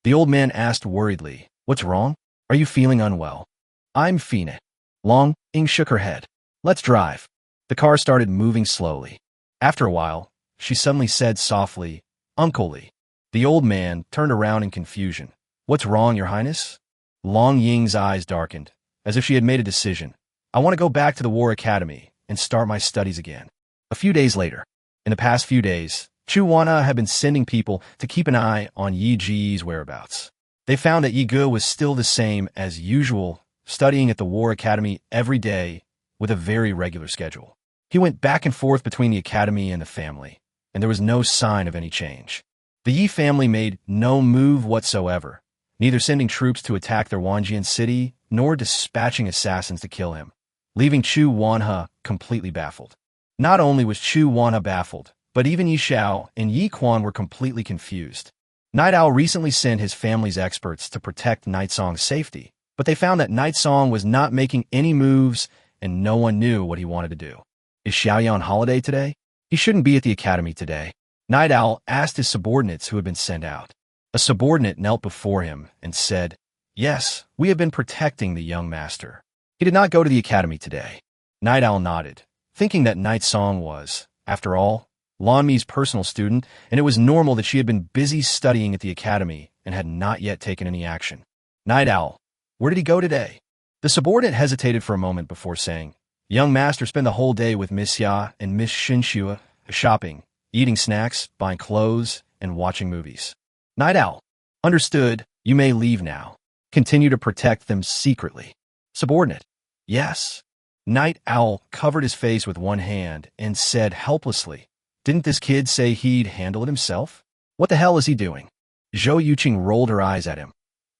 The old man asked worriedly, what's wrong? Are you feeling unwell? I'm feeling. Long Ying shook her head. Let's drive. The car started moving slowly. After a while, she suddenly said softly, Uncle Li. The old man turned around in confusion. What's wrong, Your Highness? Long Ying's eyes darkened, as if she had made a decision. I want to go back to the War Academy and start my studies again. A few days later, in the past few days, Chu Wanha had been sending people to keep an eye on Yi Ji's whereabouts. They found that Yi Ge was still the same as usual, studying at the War Academy every day with a very regular schedule. He went back and forth between the academy and the family, and there was no sign of any change. The Yi family made no move whatsoever, neither sending troops to attack their Wanjian city nor dispatching assassins to kill him, leaving Chu Wanha completely baffled. Not only was Chu Wanha baffled, but even Yi Xiao and Yi Quan were completely confused. Night Owl recently sent his family's experts to protect Night Song's safety, but they found that Night Song was not making any moves and no one knew what he wanted to do. Is Xiaoya on holiday today? He shouldn't be at the academy today. Night Owl asked his subordinates who had been sent out. A subordinate knelt before him and said, Yes, we have been protecting the young master. He did not go to the academy today. Night Owl nodded, thinking that Night Song was, after all, Lan Mi's personal student, and it was normal that she had been busy studying at the academy and had not yet taken any action. Night Owl, where did he go today? The subordinate hesitated for a moment before saying, Young master spent the whole day with Miss Ya and Miss Shinshua, shopping, eating snacks, buying clothes, and watching movies. Night Owl, understood, you may leave now. Continue to protect them secretly. Subordinate, yes. Night Owl covered his face with one hand and said helplessly, Didn't this kid say he'd handle it himself? What the hell is he doing? Zhou Yuqing rolled her eyes at him.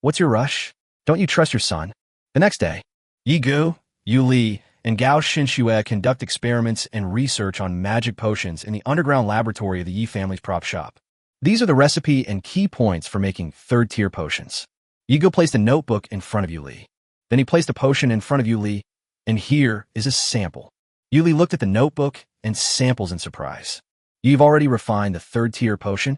What's your rush? Don't you trust your son? The next day, Yi Gu, Yu Li, and Gao Xinxue conduct experiments and research on magic potions in the underground laboratory of the Yi family's prop shop. These are the recipe and key points for making third-tier potions. Yi Gu placed a notebook in front of Yu Li. Then he placed a potion in front of Yu Li, and here is a sample. Yu Li looked at the notebook and samples in surprise. You've already refined the third-tier potion?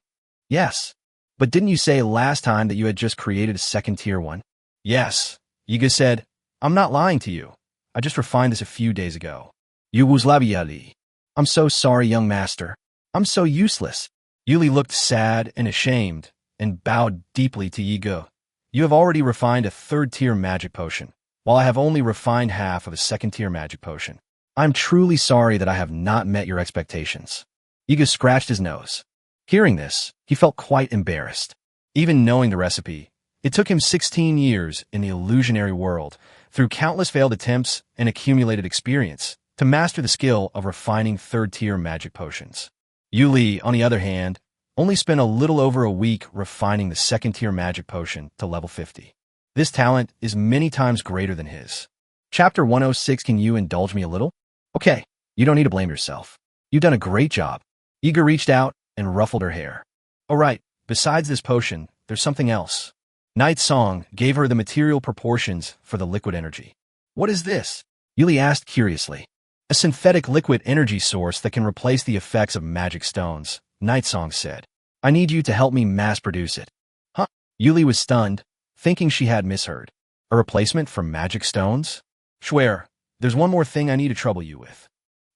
Yes. But didn't you say last time that you had just created a second-tier one? Yes. Yi Gu said, I'm not lying to you. I just refined this a few days ago. You was labiali. I'm so sorry, young master. I'm so useless. Yu Li looked sad and ashamed and bowed deeply to Yi Gu. You have already refined a third-tier magic potion, while I have only refined half of a second-tier magic potion. I'm truly sorry that I have not met your expectations. Yi Gu scratched his nose. Hearing this, he felt quite embarrassed. Even knowing the recipe, It took him 16 years in the illusionary world, through countless failed attempts and accumulated experience, to master the skill of refining third-tier magic potions. Yuli, on the other hand, only spent a little over a week refining the second-tier magic potion to level 50. This talent is many times greater than his. Chapter 106. Can you indulge me a little? Okay, you don't need to blame yourself. You've done a great job. Iga reached out and ruffled her hair. All right, besides this potion, there's something else. Night Song gave her the material proportions for the liquid energy. What is this? Yuli asked curiously. A synthetic liquid energy source that can replace the effects of magic stones, Night Song said. I need you to help me mass produce it. Huh? Yuli was stunned, thinking she had misheard. A replacement for magic stones? Schwer, there's one more thing I need to trouble you with.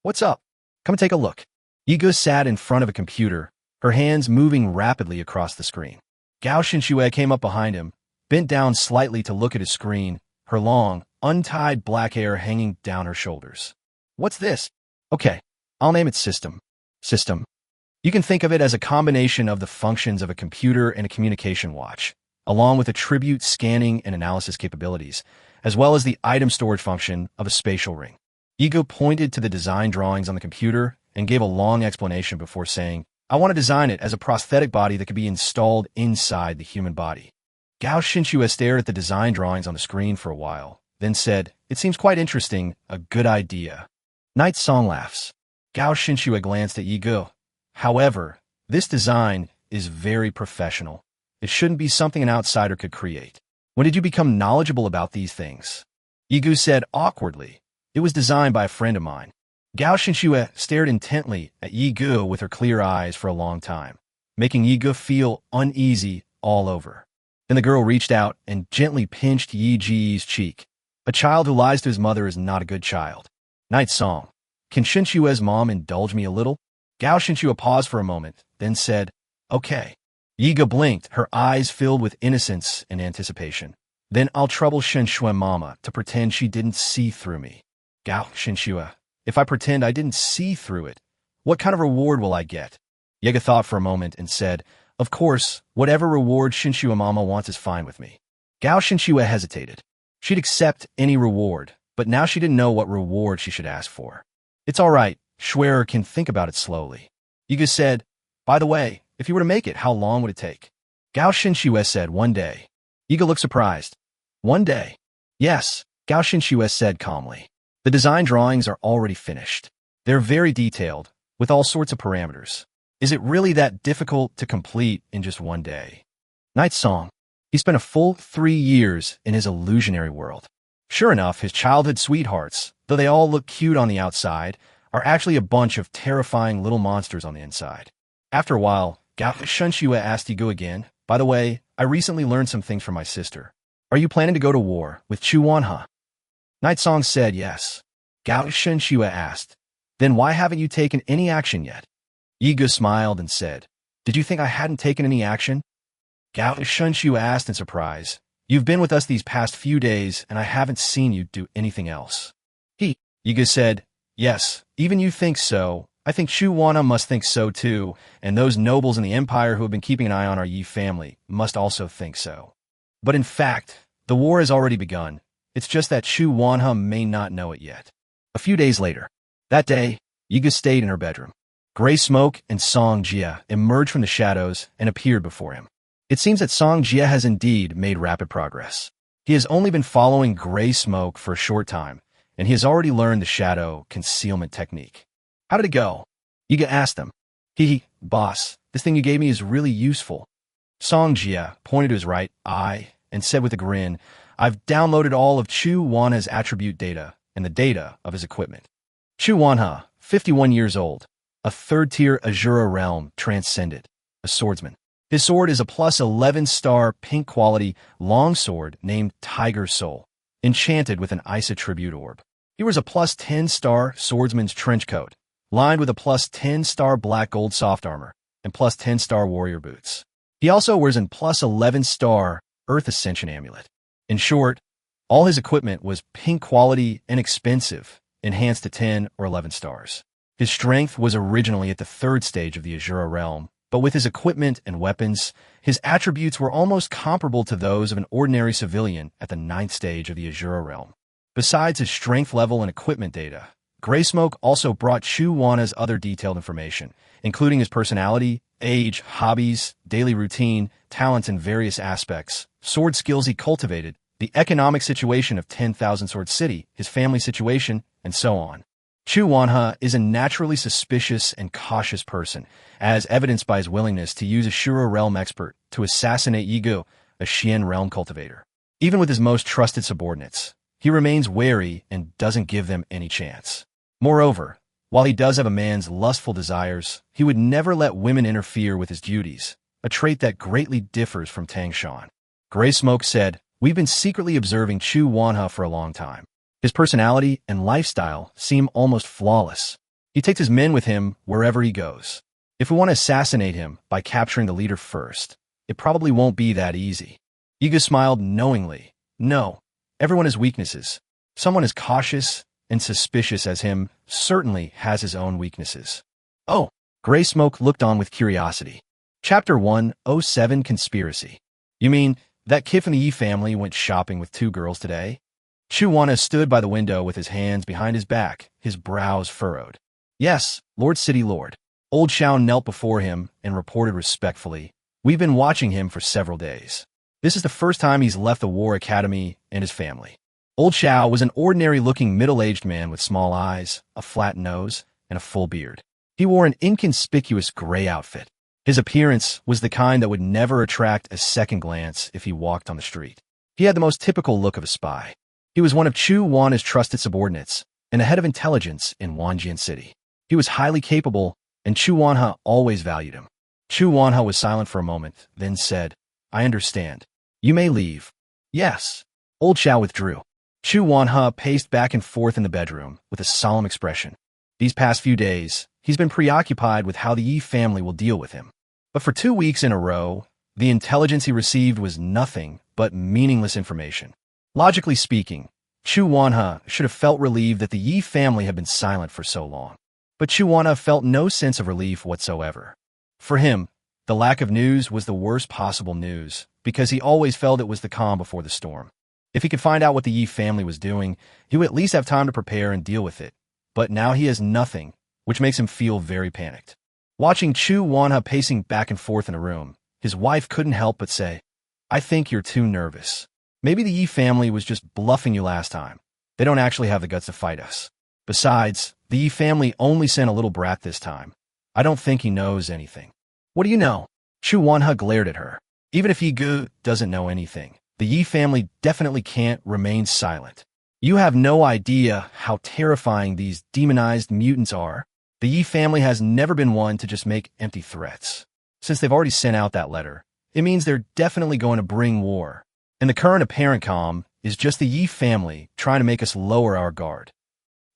What's up? Come and take a look. Iga sat in front of a computer, her hands moving rapidly across the screen. Gao Xinxue came up behind him, bent down slightly to look at his screen, her long, untied black hair hanging down her shoulders. What's this? Okay, I'll name it System. System. You can think of it as a combination of the functions of a computer and a communication watch, along with attribute scanning and analysis capabilities, as well as the item storage function of a spatial ring. Iga pointed to the design drawings on the computer and gave a long explanation before saying, I want to design it as a prosthetic body that could be installed inside the human body. Gao Xinxue stared at the design drawings on the screen for a while, then said, It seems quite interesting, a good idea. Night Song laughs. Gao Xinxue glanced at Iga. However, this design is very professional. It shouldn't be something an outsider could create. When did you become knowledgeable about these things? Igu said awkwardly. It was designed by a friend of mine. Gao Xinxue stared intently at Yi Gu with her clear eyes for a long time, making Yi Gu feel uneasy all over. Then the girl reached out and gently pinched Yi Ji's cheek. A child who lies to his mother is not a good child. Night Song. Can Xinxue's mom indulge me a little? Gao Xinxue paused for a moment, then said, Okay. Yi Gu blinked, her eyes filled with innocence and anticipation. Then I'll trouble Xinxue mama to pretend she didn't see through me. Gao Xinxue. If I pretend I didn't see through it, what kind of reward will I get? Yiga thought for a moment and said, Of course, whatever reward Xinxue Mama wants is fine with me. Gao Xinxue hesitated. She'd accept any reward, but now she didn't know what reward she should ask for. It's all right, Schwerer can think about it slowly. Yiga said, By the way, if you were to make it, how long would it take? Gao Xinxue said, 1 day. Yiga looked surprised. 1 day? Yes, Gao Xinxue said calmly. The design drawings are already finished. They're very detailed, with all sorts of parameters. Is it really that difficult to complete in just 1 day? Night Song. He spent a full 3 years in his illusionary world. Sure enough, his childhood sweethearts, though they all look cute on the outside, are actually a bunch of terrifying little monsters on the inside. After a while, Gao Xinxue asked Yigu again, By the way, I recently learned some things from my sister. Are you planning to go to war with Chu Wanha? Night Song said yes. Gao Xinxue asked, Then why haven't you taken any action yet? Yigu smiled and said, Did you think I hadn't taken any action? Gao Xinxue asked in surprise, You've been with us these past few days, and I haven't seen you do anything else. Yigu said, Yes, even you think so. I think Chu Wanha must think so too, and those nobles in the empire who have been keeping an eye on our Yi family must also think so. But in fact, the war has already begun. It's just that Chu Wanha may not know it yet. A few days later, that day, Yiga stayed in her bedroom. Gray Smoke and Song Jia emerged from the shadows and appeared before him. It seems that Song Jia has indeed made rapid progress. He has only been following Gray Smoke for a short time, and he has already learned the shadow concealment technique. How did it go? Yiga asked him. Boss, this thing you gave me is really useful. Song Jia pointed to his right eye and said with a grin, I've downloaded all of Chu Wanha's attribute data and the data of his equipment. Chu Wanha, 51 years old, a third-tier Azura realm transcended, a swordsman. His sword is a plus 11-star pink quality longsword named Tiger Soul, enchanted with an ice attribute orb. He wears a plus 10-star swordsman's trench coat, lined with a plus 10-star black gold soft armor and plus 10-star warrior boots. He also wears a plus 11-star Earth Ascension amulet. In short, all his equipment was pink quality and expensive, enhanced to 10 or 11 stars. His strength was originally at the 3rd stage of the Azura realm, But with his equipment and weapons, his attributes were almost comparable to those of an ordinary civilian at the 9th stage of the Azura realm. Besides his strength level and equipment data, Gray Smoke also brought Chu Wana's other detailed information, including his personality, age, hobbies, daily routine, talents in various aspects, sword skills he cultivated, the economic situation of 10,000 Sword City, his family situation, and so on. Chu Wanha is a naturally suspicious and cautious person, as evidenced by his willingness to use a Shura realm expert to assassinate Yigu, a Xian realm cultivator. Even with his most trusted subordinates, he remains wary and doesn't give them any chance. Moreover, while he does have a man's lustful desires, he would never let women interfere with his duties, a trait that greatly differs from Tang Shan. Gray Smoke said, "We've been secretly observing Chu Wanha for a long time. His personality and lifestyle seem almost flawless. He takes his men with him wherever he goes. If we want to assassinate him by capturing the leader first, it probably won't be that easy." Yiga smiled knowingly. No, everyone has weaknesses. Someone as cautious and suspicious as him certainly has his own weaknesses. Oh, Gray Smoke looked on with curiosity. Chapter 107 Conspiracy. You mean that kid from the Yi family went shopping with 2 girls today? Chu Wana stood by the window with his hands behind his back, his brows furrowed. Yes, Lord City Lord. Old Shao knelt before him and reported respectfully, "We've been watching him for several days. This is the first time he's left the War Academy and his family." Old Shao was an ordinary-looking middle-aged man with small eyes, a flat nose, and a full beard. He wore an inconspicuous gray outfit. His appearance was the kind that would never attract a second glance if he walked on the street. He had the most typical look of a spy. He was one of Chu Wana's trusted subordinates and a head of intelligence in Wanjian City. He was highly capable, and Chu Wanha always valued him. Chu Wanha was silent for a moment, then said, "I understand. You may leave." "Yes." Old Shao withdrew. Chu Wanha paced back and forth in the bedroom with a solemn expression. These past few days, he's been preoccupied with how the Yi family will deal with him. But for 2 weeks in a row, the intelligence he received was nothing but meaningless information. Logically speaking, Chu Wanha should have felt relieved that the Yi family had been silent for so long. But Chu Wanha felt no sense of relief whatsoever. For him, the lack of news was the worst possible news, because he always felt it was the calm before the storm. If he could find out what the Yi family was doing, he would at least have time to prepare and deal with it. But now he has nothing, which makes him feel very panicked. Watching Chu Wanha pacing back and forth in a room, his wife couldn't help but say, "I think you're too nervous. Maybe the Yi family was just bluffing you last time. They don't actually have the guts to fight us. Besides, the Yi family only sent a little brat this time. I don't think he knows anything." "What do you know?" Chu Wanha glared at her. Even if Yigu doesn't know anything, the Yi family definitely can't remain silent. You have no idea how terrifying these demonized mutants are. The Yi family has never been one to just make empty threats. Since they've already sent out that letter, it means they're definitely going to bring war. And the current apparent calm is just the Yi family trying to make us lower our guard.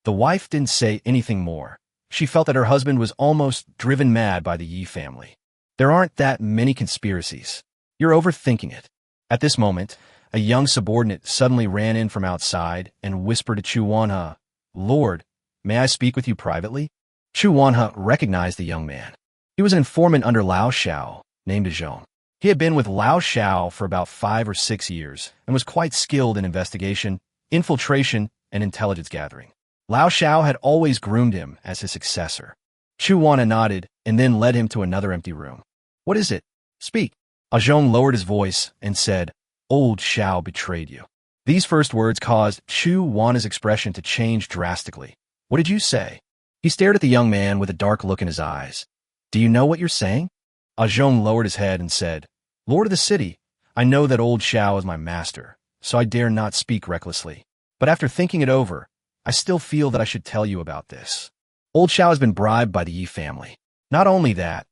The wife didn't say anything more. She felt that her husband was almost driven mad by the Yi family. There aren't that many conspiracies. You're overthinking it. At this moment, a young subordinate suddenly ran in from outside and whispered to Chu Wanha, "Lord, may I speak with you privately?" Chu Wanha recognized the young man. He was an informant under Lao Shao, named Zhong. He had been with Lao Shao for about 5 or 6 years and was quite skilled in investigation, infiltration, and intelligence gathering. Lao Shao had always groomed him as his successor. Chu Wanha nodded and then led him to another empty room. "What is it? Speak." Zhong lowered his voice and said, "Old Shao betrayed you." These first words caused Chu Wanha's expression to change drastically. "What did you say?" He stared at the young man with a dark look in his eyes. "Do you know what you're saying?" Zhong lowered his head and said, "Lord of the city, I know that old Shao is my master, so I dare not speak recklessly. But after thinking it over, I still feel that I should tell you about this. Old Shao has been bribed by the Yi family. Not only that,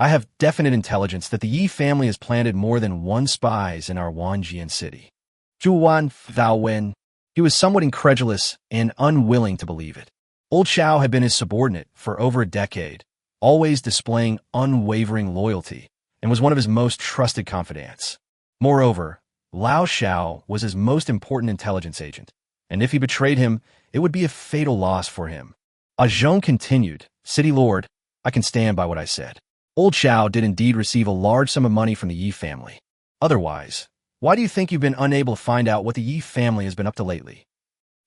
I have definite intelligence that the Yi family has planted more than 1 spies in our Wanjian city." Zhuwan Thao Wen. He was somewhat incredulous and unwilling to believe it. Old Shao had been his subordinate for over a decade, always displaying unwavering loyalty, and was one of his most trusted confidants. Moreover, Lao Shao was his most important intelligence agent, and if he betrayed him, it would be a fatal loss for him. Zhong continued, "City Lord, I can stand by what I said. Old Xiao did indeed receive a large sum of money from the Yi family. Otherwise, why do you think you've been unable to find out what the Yi family has been up to lately?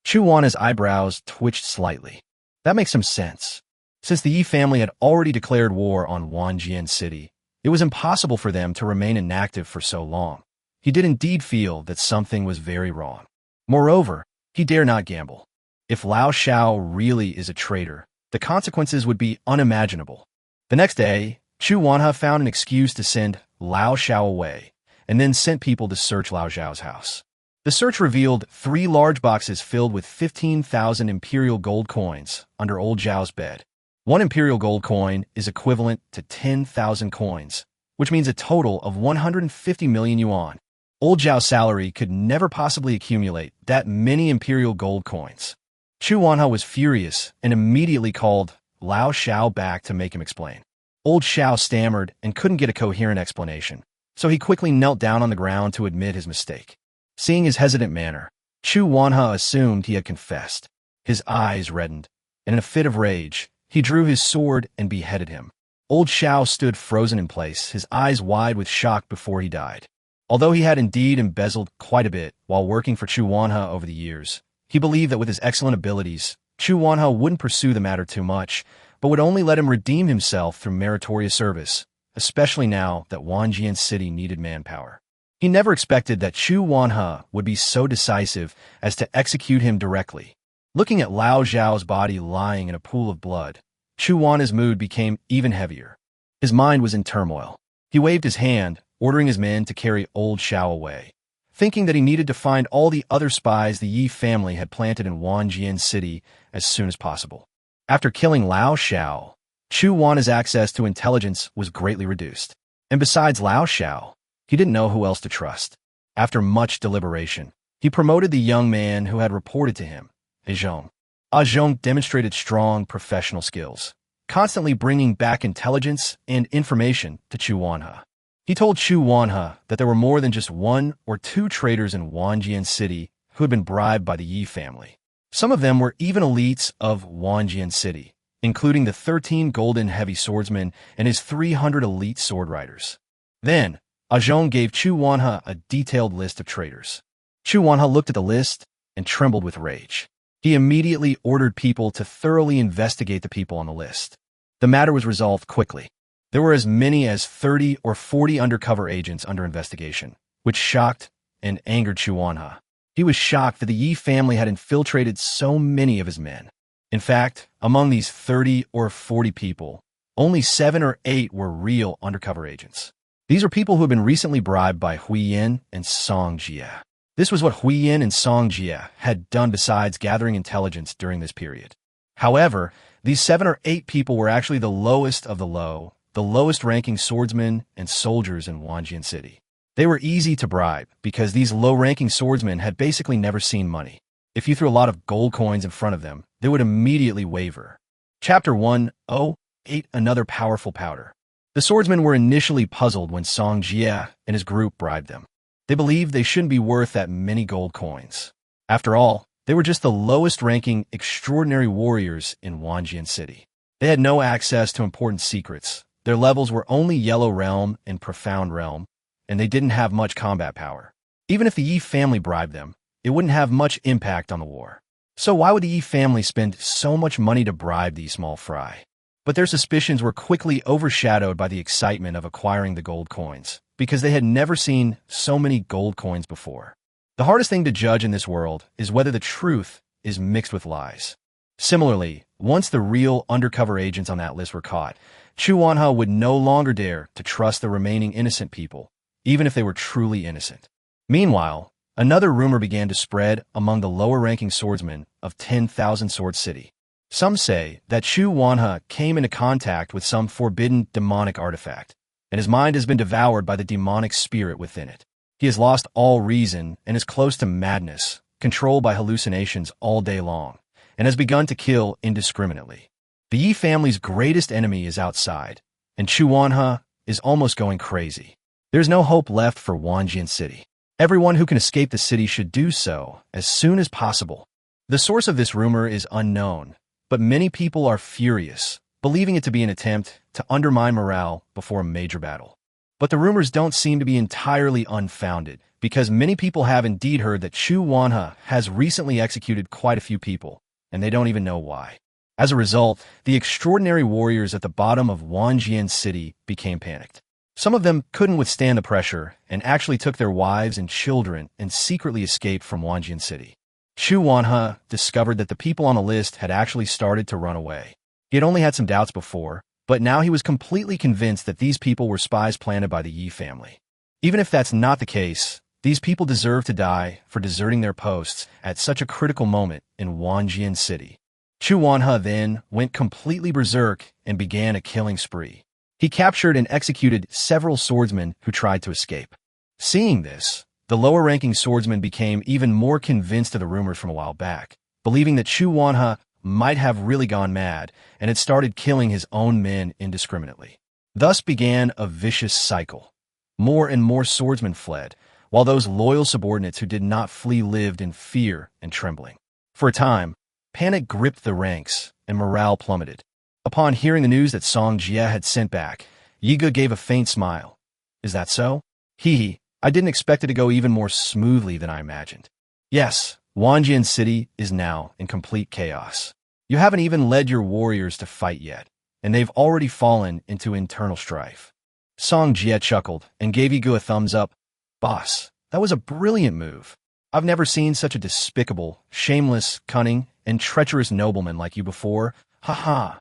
Chu Wanha's eyebrows twitched slightly. That makes some sense. Since the Yi family had already declared war on Wanjian City, it was impossible for them to remain inactive for so long. He did indeed feel that something was very wrong. Moreover, he dare not gamble. If Lao Xiao really is a traitor, the consequences would be unimaginable. The next day, Chu Wanha found an excuse to send Lao Xiao away, and then sent people to search Lao Xiao's house. The search revealed 3 large boxes filled with 15,000 imperial gold coins under Old Zhao's bed. 1 imperial gold coin is equivalent to 10,000 coins, which means a total of 150 million yuan. Old Zhao's salary could never possibly accumulate that many imperial gold coins. Chu Wanha was furious and immediately called Lao Xiao back to make him explain. Old Xiao stammered and couldn't get a coherent explanation, so he quickly knelt down on the ground to admit his mistake. Seeing his hesitant manner, Chu Wanha assumed he had confessed. His eyes reddened, and in a fit of rage, he drew his sword and beheaded him. Old Xiao stood frozen in place, his eyes wide with shock before he died. Although he had indeed embezzled quite a bit while working for Chu Wanha over the years, he believed that with his excellent abilities, Chu Wanha wouldn't pursue the matter too much, but would only let him redeem himself through meritorious service, especially now that Wanjian City needed manpower. He never expected that Chu Wanha would be so decisive as to execute him directly. Looking at Lao Zhao's body lying in a pool of blood, Chu Wanha's mood became even heavier. His mind was in turmoil. He waved his hand, ordering his men to carry Old Xiao away, thinking that he needed to find all the other spies the Yi family had planted in Wanjian City as soon as possible. After killing Lao Xiao, Chu Wanha's access to intelligence was greatly reduced. And besides Lao Xiao, he didn't know who else to trust. After much deliberation, he promoted the young man who had reported to him, Zhong. Zhong demonstrated strong professional skills, constantly bringing back intelligence and information to Chu Wanha. He told Chu Wanha that there were more than just 1 or 2 traitors in Wanjian City who had been bribed by the Yi family. Some of them were even elites of Wanjian City, including the 13 golden heavy swordsmen and his 300 elite sword riders. Then, Zhong gave Chu Wanha a detailed list of traitors. Chu Wanha looked at the list and trembled with rage. He immediately ordered people to thoroughly investigate the people on the list. The matter was resolved quickly. There were as many as 30 or 40 undercover agents under investigation, which shocked and angered Chu Wanha. He was shocked that the Yi family had infiltrated so many of his men. In fact, among these 30 or 40 people, only 7 or 8 were real undercover agents. These were people who had been recently bribed by Huiyin and Song Jie. This was what Huiyin and Song Jie had done besides gathering intelligence during this period. However, these 7 or 8 people were actually the lowest of the low, the lowest-ranking swordsmen and soldiers in Wanjian City. They were easy to bribe because these low-ranking swordsmen had basically never seen money. If you threw a lot of gold coins in front of them, they would immediately waver. Chapter 108 Another Powerful Powder. The swordsmen were initially puzzled when Song Jie and his group bribed them. They believed they shouldn't be worth that many gold coins. After all, they were just the lowest-ranking extraordinary warriors in Wanjian City. They had no access to important secrets. Their levels were only Yellow Realm and Profound Realm, and they didn't have much combat power. Even if the Yi family bribed them, it wouldn't have much impact on the war. So why would the Yi family spend so much money to bribe these small fry? But their suspicions were quickly overshadowed by the excitement of acquiring the gold coins, because they had never seen so many gold coins before. The hardest thing to judge in this world is whether the truth is mixed with lies. Similarly, once the real undercover agents on that list were caught, Chu Wanha would no longer dare to trust the remaining innocent people, even if they were truly innocent. Meanwhile, another rumor began to spread among the lower-ranking swordsmen of 10,000 Sword City. Some say that Chu Wanha came into contact with some forbidden demonic artifact, and his mind has been devoured by the demonic spirit within it. He has lost all reason and is close to madness, controlled by hallucinations all day long, and has begun to kill indiscriminately. The Yi family's greatest enemy is outside, and Chu Wanha is almost going crazy. There's no hope left for Wanjian City. Everyone who can escape the city should do so as soon as possible. The source of this rumor is unknown, but many people are furious believing it to be an attempt to undermine morale before a major battle. But the rumors don't seem to be entirely unfounded, because many people have indeed heard that Chu Wanhe has recently executed quite a few people, and they don't even know why. As a result, the extraordinary warriors at the bottom of Wanjian City became panicked. Some of them couldn't withstand the pressure and actually took their wives and children and secretly escaped from Wanjian City. Chu Wanhe discovered that the people on the list had actually started to run away. He had only had some doubts before, but now he was completely convinced that these people were spies planted by the Yi family. Even if that's not the case, these people deserve to die for deserting their posts at such a critical moment in Wanjian City. Chu Wanhe then went completely berserk and began a killing spree. He captured and executed several swordsmen who tried to escape. Seeing this, the lower-ranking swordsmen became even more convinced of the rumors from a while back, believing that Chu Wanhe might have really gone mad and had started killing his own men indiscriminately. Thus began a vicious cycle. More and more swordsmen fled, while those loyal subordinates who did not flee lived in fear and trembling. For a time, panic gripped the ranks and morale plummeted. Upon hearing the news that Song Jie had sent back, Yiga gave a faint smile. Is that so? Hee, I didn't expect it to go even more smoothly than I imagined. Yes, Wanjian City is now in complete chaos. You haven't even led your warriors to fight yet, and they've already fallen into internal strife. Song Jie chuckled and gave Yiga a thumbs up. Boss, that was a brilliant move. I've never seen such a despicable, shameless, cunning, and treacherous nobleman like you before. Ha ha.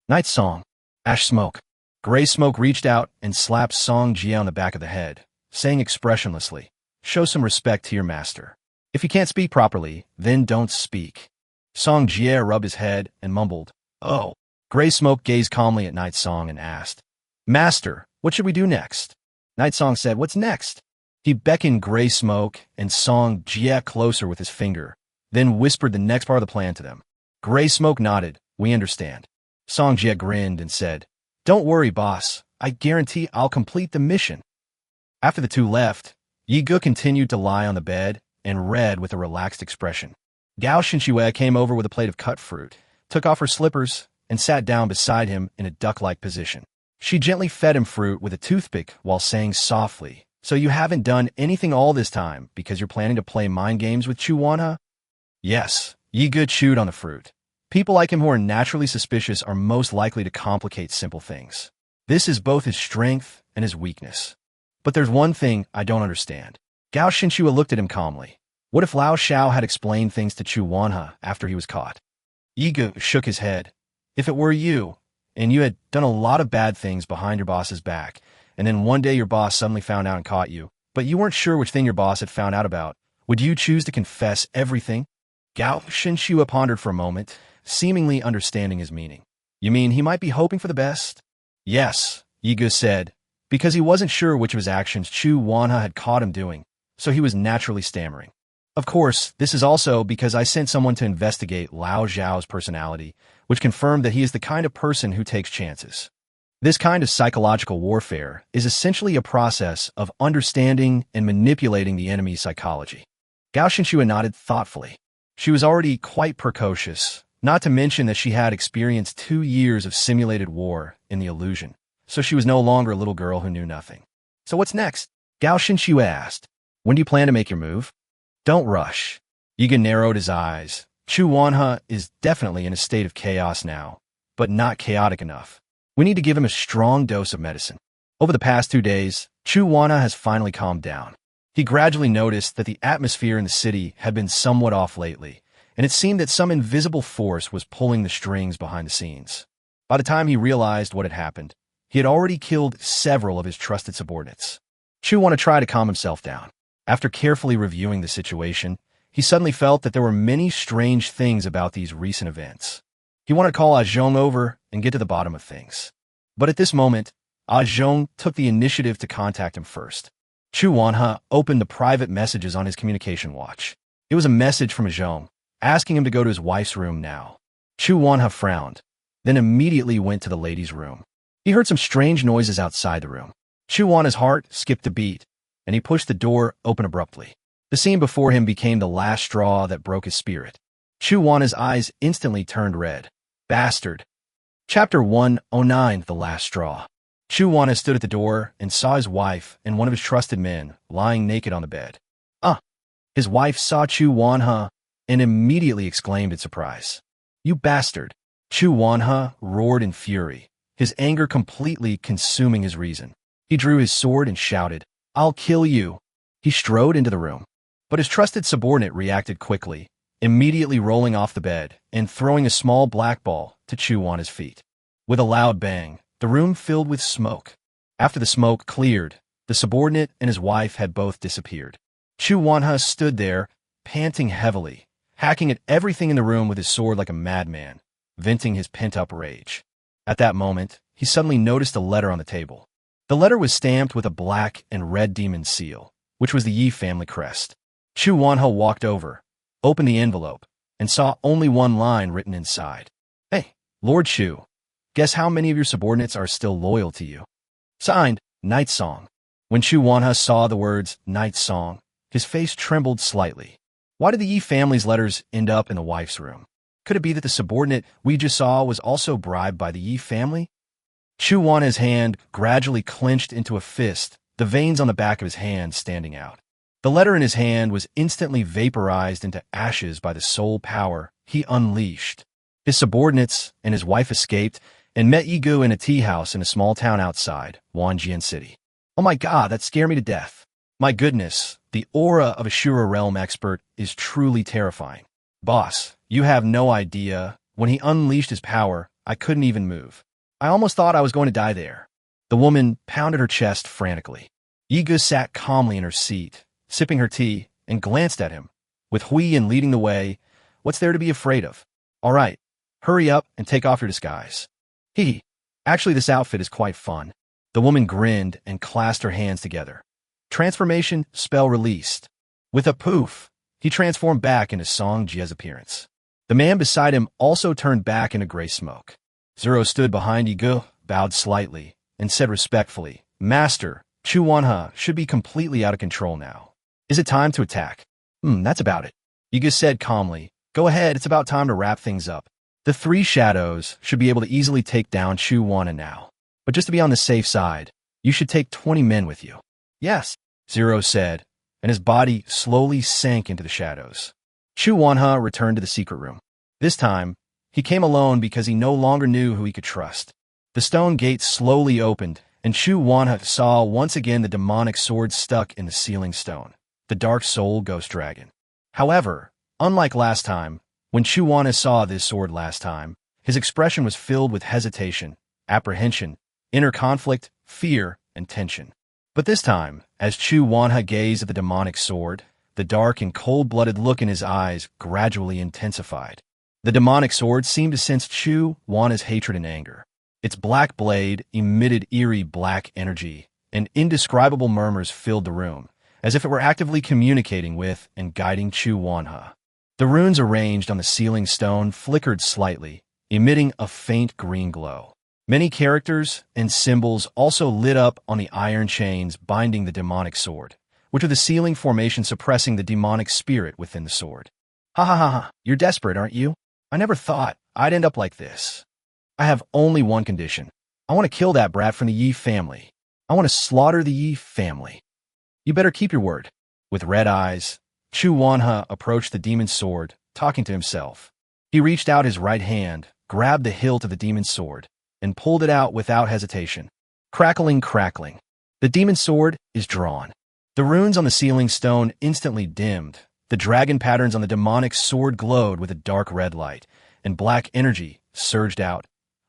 Night Song. Ash Smoke. Gray Smoke reached out and slapped Song Jie on the back of the head, saying expressionlessly, show some respect to your master. If you can't speak properly, then don't speak. Song Jie rubbed his head and mumbled, oh. Gray Smoke gazed calmly at Night Song and asked, Master, what should we do next? Night Song said, what's next? He beckoned Gray Smoke and Song Jie closer with his finger, then whispered the next part of the plan to them. Gray Smoke nodded, we understand. Song Jie grinned and said, don't worry, boss. I guarantee I'll complete the mission. After the two left, Yiga continued to lie on the bed and read with a relaxed expression. Gao Shinshue came over with a plate of cut fruit, took off her slippers, and sat down beside him in a duck-like position. She gently fed him fruit with a toothpick while saying softly, so you haven't done anything all this time because you're planning to play mind games with Chu Wanhe? Yes, Yiga chewed on the fruit. People like him who are naturally suspicious are most likely to complicate simple things. This is both his strength and his weakness. But there's one thing I don't understand. Gao Shinshue looked at him calmly. What if Lao Shao had explained things to Chu Wanhe after he was caught? Yiga shook his head. If it were you, and you had done a lot of bad things behind your boss's back, and then one day your boss suddenly found out and caught you, but you weren't sure which thing your boss had found out about, would you choose to confess everything? Gao Shinshue pondered for a moment, seemingly understanding his meaning. You mean he might be hoping for the best? Yes, Yiga said, because he wasn't sure which of his actions Chu Wanhe had caught him doing, so he was naturally stammering. Of course, this is also because I sent someone to investigate Lao Zhao's personality, which confirmed that he is the kind of person who takes chances. This kind of psychological warfare is essentially a process of understanding and manipulating the enemy's psychology. Gao Shinshue nodded thoughtfully. She was already quite precocious, not to mention that she had experienced 2 years of simulated war in the illusion, so she was no longer a little girl who knew nothing. So what's next? Gao Shinshue asked. When do you plan to make your move? Don't rush. Yiga narrowed his eyes. Chu Wanhe is definitely in a state of chaos now, but not chaotic enough. We need to give him a strong dose of medicine. Over the past 2 days, Chu Wanhe has finally calmed down. He gradually noticed that the atmosphere in the city had been somewhat off lately, and it seemed that some invisible force was pulling the strings behind the scenes. By the time he realized what had happened, he had already killed several of his trusted subordinates. Chu Wanhe tried to calm himself down. After carefully reviewing the situation, he suddenly felt that there were many strange things about these recent events. He wanted to call Ah Zhong over and get to the bottom of things. But at this moment, Ah Zhong took the initiative to contact him first. Chu Wanhe opened the private messages on his communication watch. It was a message from Ah Zhong, asking him to go to his wife's room now. Chu Wanhe frowned, then immediately went to the lady's room. He heard some strange noises outside the room. Chu Wanhe's heart skipped a beat, and he pushed the door open abruptly. The scene before him became the last straw that broke his spirit. Chu Wanhe's eyes instantly turned red. Bastard! Chapter 109, The Last Straw. Chu Wanha stood at the door and saw his wife and one of his trusted men lying naked on the bed. Ah! His wife saw Chu Wanha and immediately exclaimed in surprise. "You bastard!" Chu Wanha roared in fury, his anger completely consuming his reason. He drew his sword and shouted, "I'll kill you!" He strode into the room. But his trusted subordinate reacted quickly, immediately rolling off the bed and throwing a small black ball to Chu Wanha's feet. With a loud bang, the room filled with smoke. After the smoke cleared, the subordinate and his wife had both disappeared. Chu Wanha stood there, panting heavily, hacking at everything in the room with his sword like a madman, venting his pent-up rage. At that moment, he suddenly noticed a letter on the table. The letter was stamped with a black and red demon seal, which was the Yi family crest. Chu Wanha walked over, opened the envelope, and saw only one line written inside. "Hey, Lord Chu, guess how many of your subordinates are still loyal to you?" Signed, Night Song. When Chu Wanha saw the words Night Song, his face trembled slightly. Why did the Yi family's letters end up in the wife's room? Could it be that the subordinate we just saw was also bribed by the Yi family? Chu Wanha's hand gradually clenched into a fist, the veins on the back of his hand standing out. The letter in his hand was instantly vaporized into ashes by the soul power he unleashed. His subordinates and his wife escaped and met Yigu in a tea house in a small town outside Wanjian City. Oh my god, that scared me to death. My goodness, the aura of a Shura realm expert is truly terrifying. Boss, you have no idea. When he unleashed his power, I couldn't even move. I almost thought I was going to die there. The woman pounded her chest frantically. Yigu sat calmly in her seat, sipping her tea, and glanced at him. With Huiyin leading the way, what's there to be afraid of? All right, hurry up and take off your disguise. Hee. Actually, this outfit is quite fun. The woman grinned and clasped her hands together. Transformation spell released. With a poof, he transformed back into Song Jie's appearance. The man beside him also turned back into gray smoke. Zero stood behind Yigu, bowed slightly, and said respectfully, "Master, Chu Wanha should be completely out of control now. Is it time to attack?" That's about it. Yigu said calmly, "Go ahead, it's about time to wrap things up. The three shadows should be able to easily take down Chu Wanha now. But just to be on the safe side, you should take 20 men with you." "Yes," Zero said, and his body slowly sank into the shadows. Chu Wanha returned to the secret room. This time, he came alone because he no longer knew who he could trust. The stone gate slowly opened, and Chu Wanha saw once again the demonic sword stuck in the ceiling stone, the Dark Soul Ghost Dragon. However, unlike last time, when Chu Wanha saw this sword last time, his expression was filled with hesitation, apprehension, inner conflict, fear, and tension. But this time, as Chu Wanha gazed at the demonic sword, the dark and cold-blooded look in his eyes gradually intensified. The demonic sword seemed to sense Chu Wanha's hatred and anger. Its black blade emitted eerie black energy, and indescribable murmurs filled the room, as if it were actively communicating with and guiding Chu Wanha. The runes arranged on the ceiling stone flickered slightly, emitting a faint green glow. Many characters and symbols also lit up on the iron chains binding the demonic sword, which are the sealing formation suppressing the demonic spirit within the sword. Ha ha ha ha, you're desperate, aren't you? I never thought I'd end up like this. I have only one condition. I want to kill that brat from the Yi family. I want to slaughter the Yi family. You better keep your word. With red eyes, Chu Wanha approached the demon's sword, talking to himself. He reached out his right hand, grabbed the hilt of the demon's sword, and pulled it out without hesitation. Crackling, crackling. The demon's sword is drawn. The runes on the ceiling stone instantly dimmed. The dragon patterns on the demonic sword glowed with a dark red light, and black energy surged out,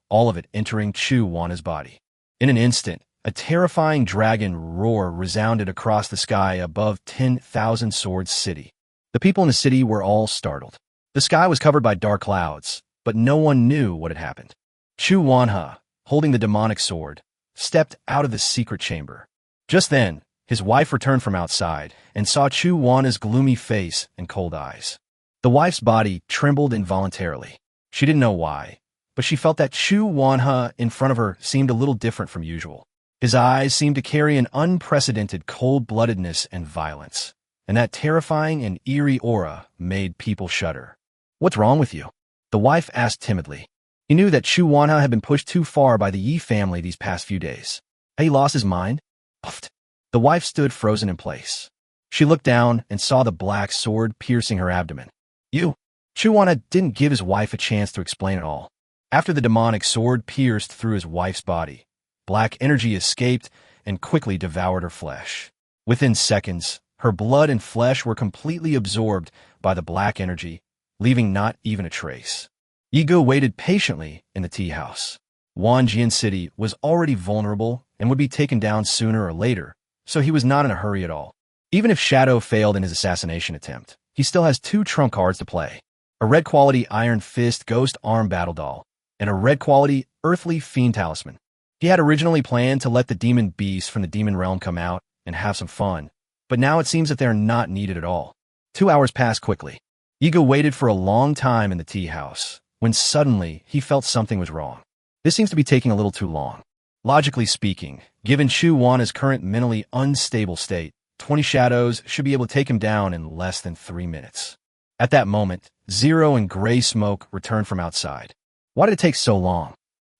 all of it entering Chu Wanha's body. In an instant, a terrifying dragon roar resounded across the sky above 10,000 Swords City. The people in the city were all startled. The sky was covered by dark clouds, but no one knew what had happened. Chu Wanha, holding the demonic sword, stepped out of the secret chamber. Just then, his wife returned from outside and saw Chu Wanha's gloomy face and cold eyes. The wife's body trembled involuntarily. She didn't know why, but she felt that Chu Wanha in front of her seemed a little different from usual. His eyes seemed to carry an unprecedented cold-bloodedness and violence, and that terrifying and eerie aura made people shudder. "What's wrong with you?" the wife asked timidly. He knew that Chu Wanha had been pushed too far by the Yi family these past few days. Had he lost his mind? Puffed. The wife stood frozen in place. She looked down and saw the black sword piercing her abdomen. You. Chu Wanha didn't give his wife a chance to explain it all. After the demonic sword pierced through his wife's body, black energy escaped and quickly devoured her flesh. Within seconds, her blood and flesh were completely absorbed by the black energy, leaving not even a trace. Yigo waited patiently in the tea house. Wanjian City was already vulnerable and would be taken down sooner or later, so he was not in a hurry at all. Even if Shadow failed in his assassination attempt, he still has 2 trump cards to play. A red quality Iron Fist Ghost Arm Battle Doll, and a red quality Earthly Fiend Talisman. He had originally planned to let the demon beasts from the demon realm come out and have some fun, but now it seems that they are not needed at all. 2 hours passed quickly. Yigo waited for a long time in the tea house, when suddenly he felt something was wrong. This seems to be taking a little too long. Logically speaking, given Chu Wanha's current mentally unstable state, 20 shadows should be able to take him down in less than 3 minutes. At that moment, Zero and gray smoke returned from outside. Why did it take so long?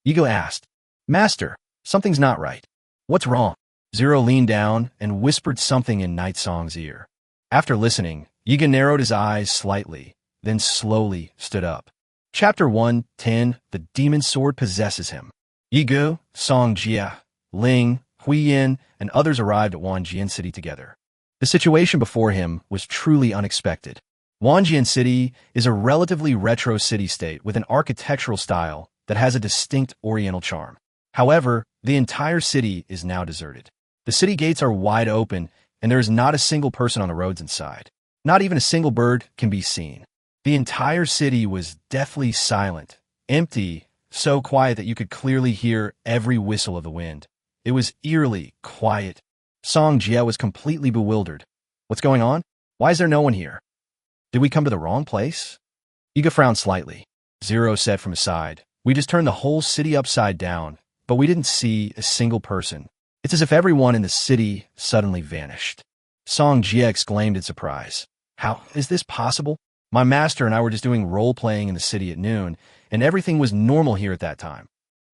Yigo asked. Master, something's not right. What's wrong? Zero leaned down and whispered something in Night Song's ear. After listening, Yiga narrowed his eyes slightly, then slowly stood up. Chapter 1:10 The Demon Sword Possesses Him. Yigo, Song Jia, Ling, Huiyin, and others arrived at Wanjian City together. The situation before him was truly unexpected. Wanjian City is a relatively retro city-state with an architectural style that has a distinct oriental charm. However, the entire city is now deserted. The city gates are wide open, and there is not a single person on the roads inside. Not even a single bird can be seen. The entire city was deathly silent, empty, so quiet that you could clearly hear every whistle of the wind. It was eerily quiet. Song Jia was completely bewildered. What's going on? Why is there no one here? Did we come to the wrong place? Yiga frowned slightly. Zero said from his side, we just turned the whole city upside down, but we didn't see a single person. It's as if everyone in the city suddenly vanished. Song Jia exclaimed in surprise. How is this possible? My master and I were just doing role-playing in the city at noon, and everything was normal here at that time.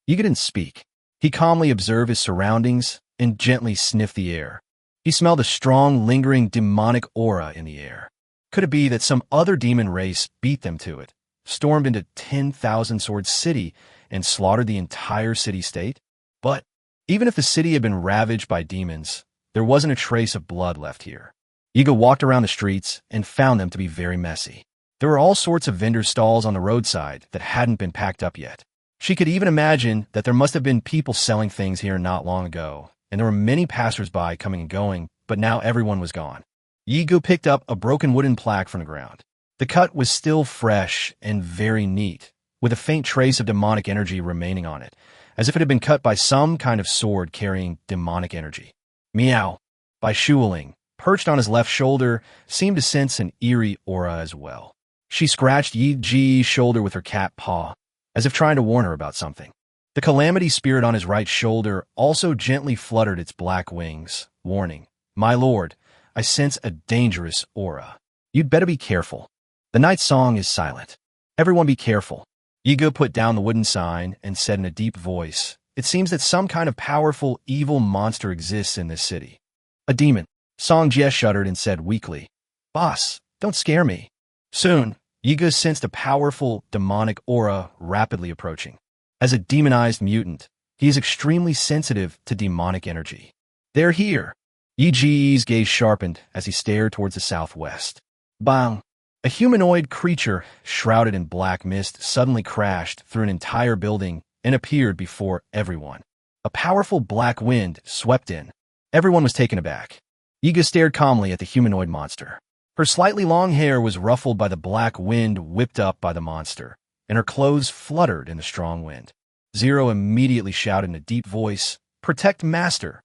Yiga didn't speak. He calmly observed his surroundings and gently sniffed the air. He smelled a strong, lingering demonic aura in the air. Could it be that some other demon race beat them to it, stormed into 10,000 Sword City, and slaughtered the entire city-state? But even if the city had been ravaged by demons, there wasn't a trace of blood left here. Yiga walked around the streets and found them to be very messy. There were all sorts of vendor stalls on the roadside that hadn't been packed up yet. She could even imagine that there must have been people selling things here not long ago, and there were many passers-by coming and going, but now everyone was gone. Yiga picked up a broken wooden plaque from the ground. The cut was still fresh and very neat, with a faint trace of demonic energy remaining on it, as if it had been cut by some kind of sword carrying demonic energy. Meow, by Shuling, perched on his left shoulder, seemed to sense an eerie aura as well. She scratched Yi Ji's shoulder with her cat paw, as if trying to warn her about something. The calamity spirit on his right shoulder also gently fluttered its black wings, warning, My lord, I sense a dangerous aura. You'd better be careful. The night song is silent. Everyone be careful. Yiga put down the wooden sign and said in a deep voice, It seems that some kind of powerful, evil monster exists in this city. A demon. Song Jia shuddered and said weakly, Boss, don't scare me. Soon, Yiga sensed a powerful, demonic aura rapidly approaching. As a demonized mutant, he is extremely sensitive to demonic energy. They're here. Yi Ji's gaze sharpened as he stared towards the southwest. Bang! A humanoid creature, shrouded in black mist, suddenly crashed through an entire building and appeared before everyone. A powerful black wind swept in. Everyone was taken aback. Yiga stared calmly at the humanoid monster. Her slightly long hair was ruffled by the black wind whipped up by the monster, and her clothes fluttered in the strong wind. Zero immediately shouted in a deep voice, Protect Master!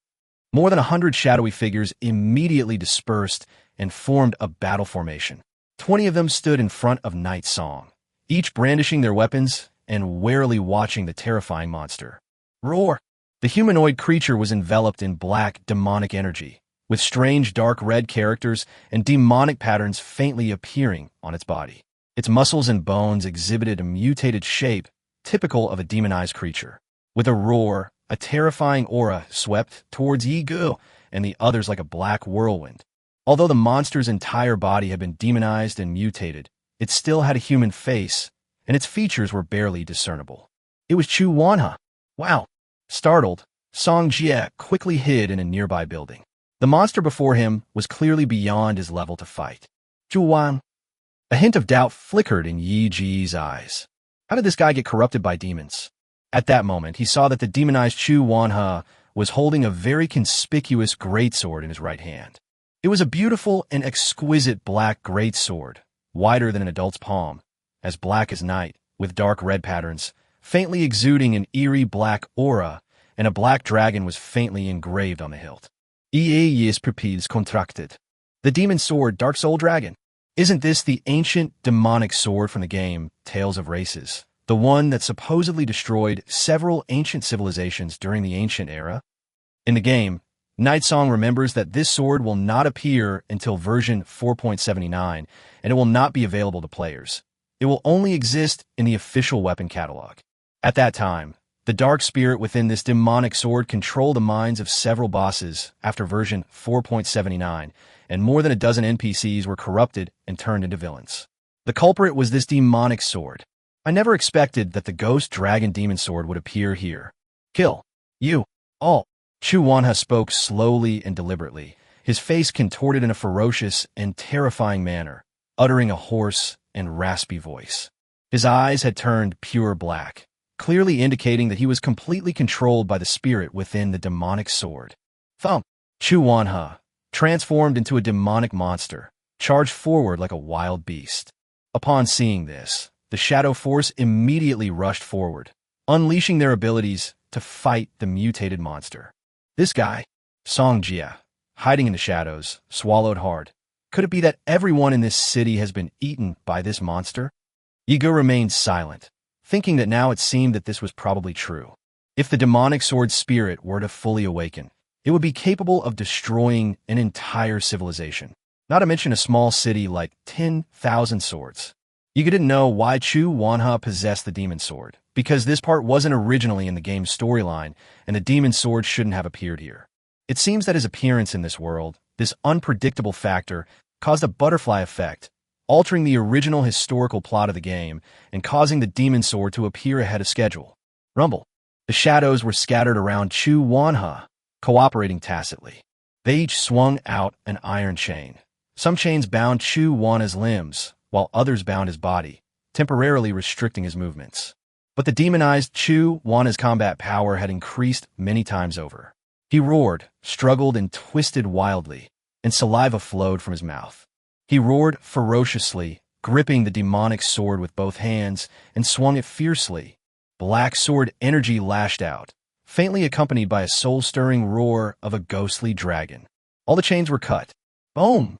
More than 100 shadowy figures immediately dispersed and formed a battle formation. 20 of them stood in front of Night Song, each brandishing their weapons and warily watching the terrifying monster. Roar! The humanoid creature was enveloped in black, demonic energy, with strange dark red characters and demonic patterns faintly appearing on its body. Its muscles and bones exhibited a mutated shape typical of a demonized creature. With a roar, a terrifying aura swept towards Yi Gu and the others like a black whirlwind. Although the monster's entire body had been demonized and mutated, it still had a human face, and its features were barely discernible. It was Chu Wanha. Wow! Startled, Song Jie quickly hid in a nearby building. The monster before him was clearly beyond his level to fight. Chu Wan. A hint of doubt flickered in Yi Ji's eyes. How did this guy get corrupted by demons? At that moment, he saw that the demonized Chu Wanha was holding a very conspicuous greatsword in his right hand. It was a beautiful and exquisite black greatsword, wider than an adult's palm, as black as night, with dark red patterns, faintly exuding an eerie black aura, and a black dragon was faintly engraved on the hilt. Is pupils contracted. The demon sword, Dark Soul Dragon. Isn't this the ancient demonic sword from the game Tales of Races? The one that supposedly destroyed several ancient civilizations during the ancient era? In the game, Nightsong remembers that this sword will not appear until version 4.79, and it will not be available to players. It will only exist in the official weapon catalog. At that time, the dark spirit within this demonic sword controlled the minds of several bosses after version 4.79, and more than a dozen NPCs were corrupted and turned into villains. The culprit was this demonic sword. I never expected that the ghost dragon demon sword would appear here. Kill. You. All. Chu Wanha spoke slowly and deliberately, his face contorted in a ferocious and terrifying manner, uttering a hoarse and raspy voice. His eyes had turned pure black, clearly indicating that he was completely controlled by the spirit within the demonic sword. Thump! Chu Wanha, transformed into a demonic monster, charged forward like a wild beast. Upon seeing this, the Shadow Force immediately rushed forward, unleashing their abilities to fight the mutated monster. This guy, Song Jie, hiding in the shadows, swallowed hard. Could it be that everyone in this city has been eaten by this monster? Yigu remained silent, thinking that now it seemed that this was probably true. If the demonic sword spirit were to fully awaken, it would be capable of destroying an entire civilization, not to mention a small city like 10,000 swords. Yigu didn't know why Chu Wanha possessed the demon sword, because this part wasn't originally in the game's storyline, and the demon sword shouldn't have appeared here. It seems that his appearance in this world, this unpredictable factor, caused a butterfly effect, altering the original historical plot of the game and causing the demon sword to appear ahead of schedule. Rumble. The shadows were scattered around Chu Wanha, cooperating tacitly. They each swung out an iron chain. Some chains bound Chu Wanha's limbs, while others bound his body, temporarily restricting his movements. But the demonized Chu Wanha's combat power had increased many times over. He roared, struggled, and twisted wildly, and saliva flowed from his mouth. He roared ferociously, gripping the demonic sword with both hands, and swung it fiercely. Black sword energy lashed out, faintly accompanied by a soul-stirring roar of a ghostly dragon. All the chains were cut. Boom!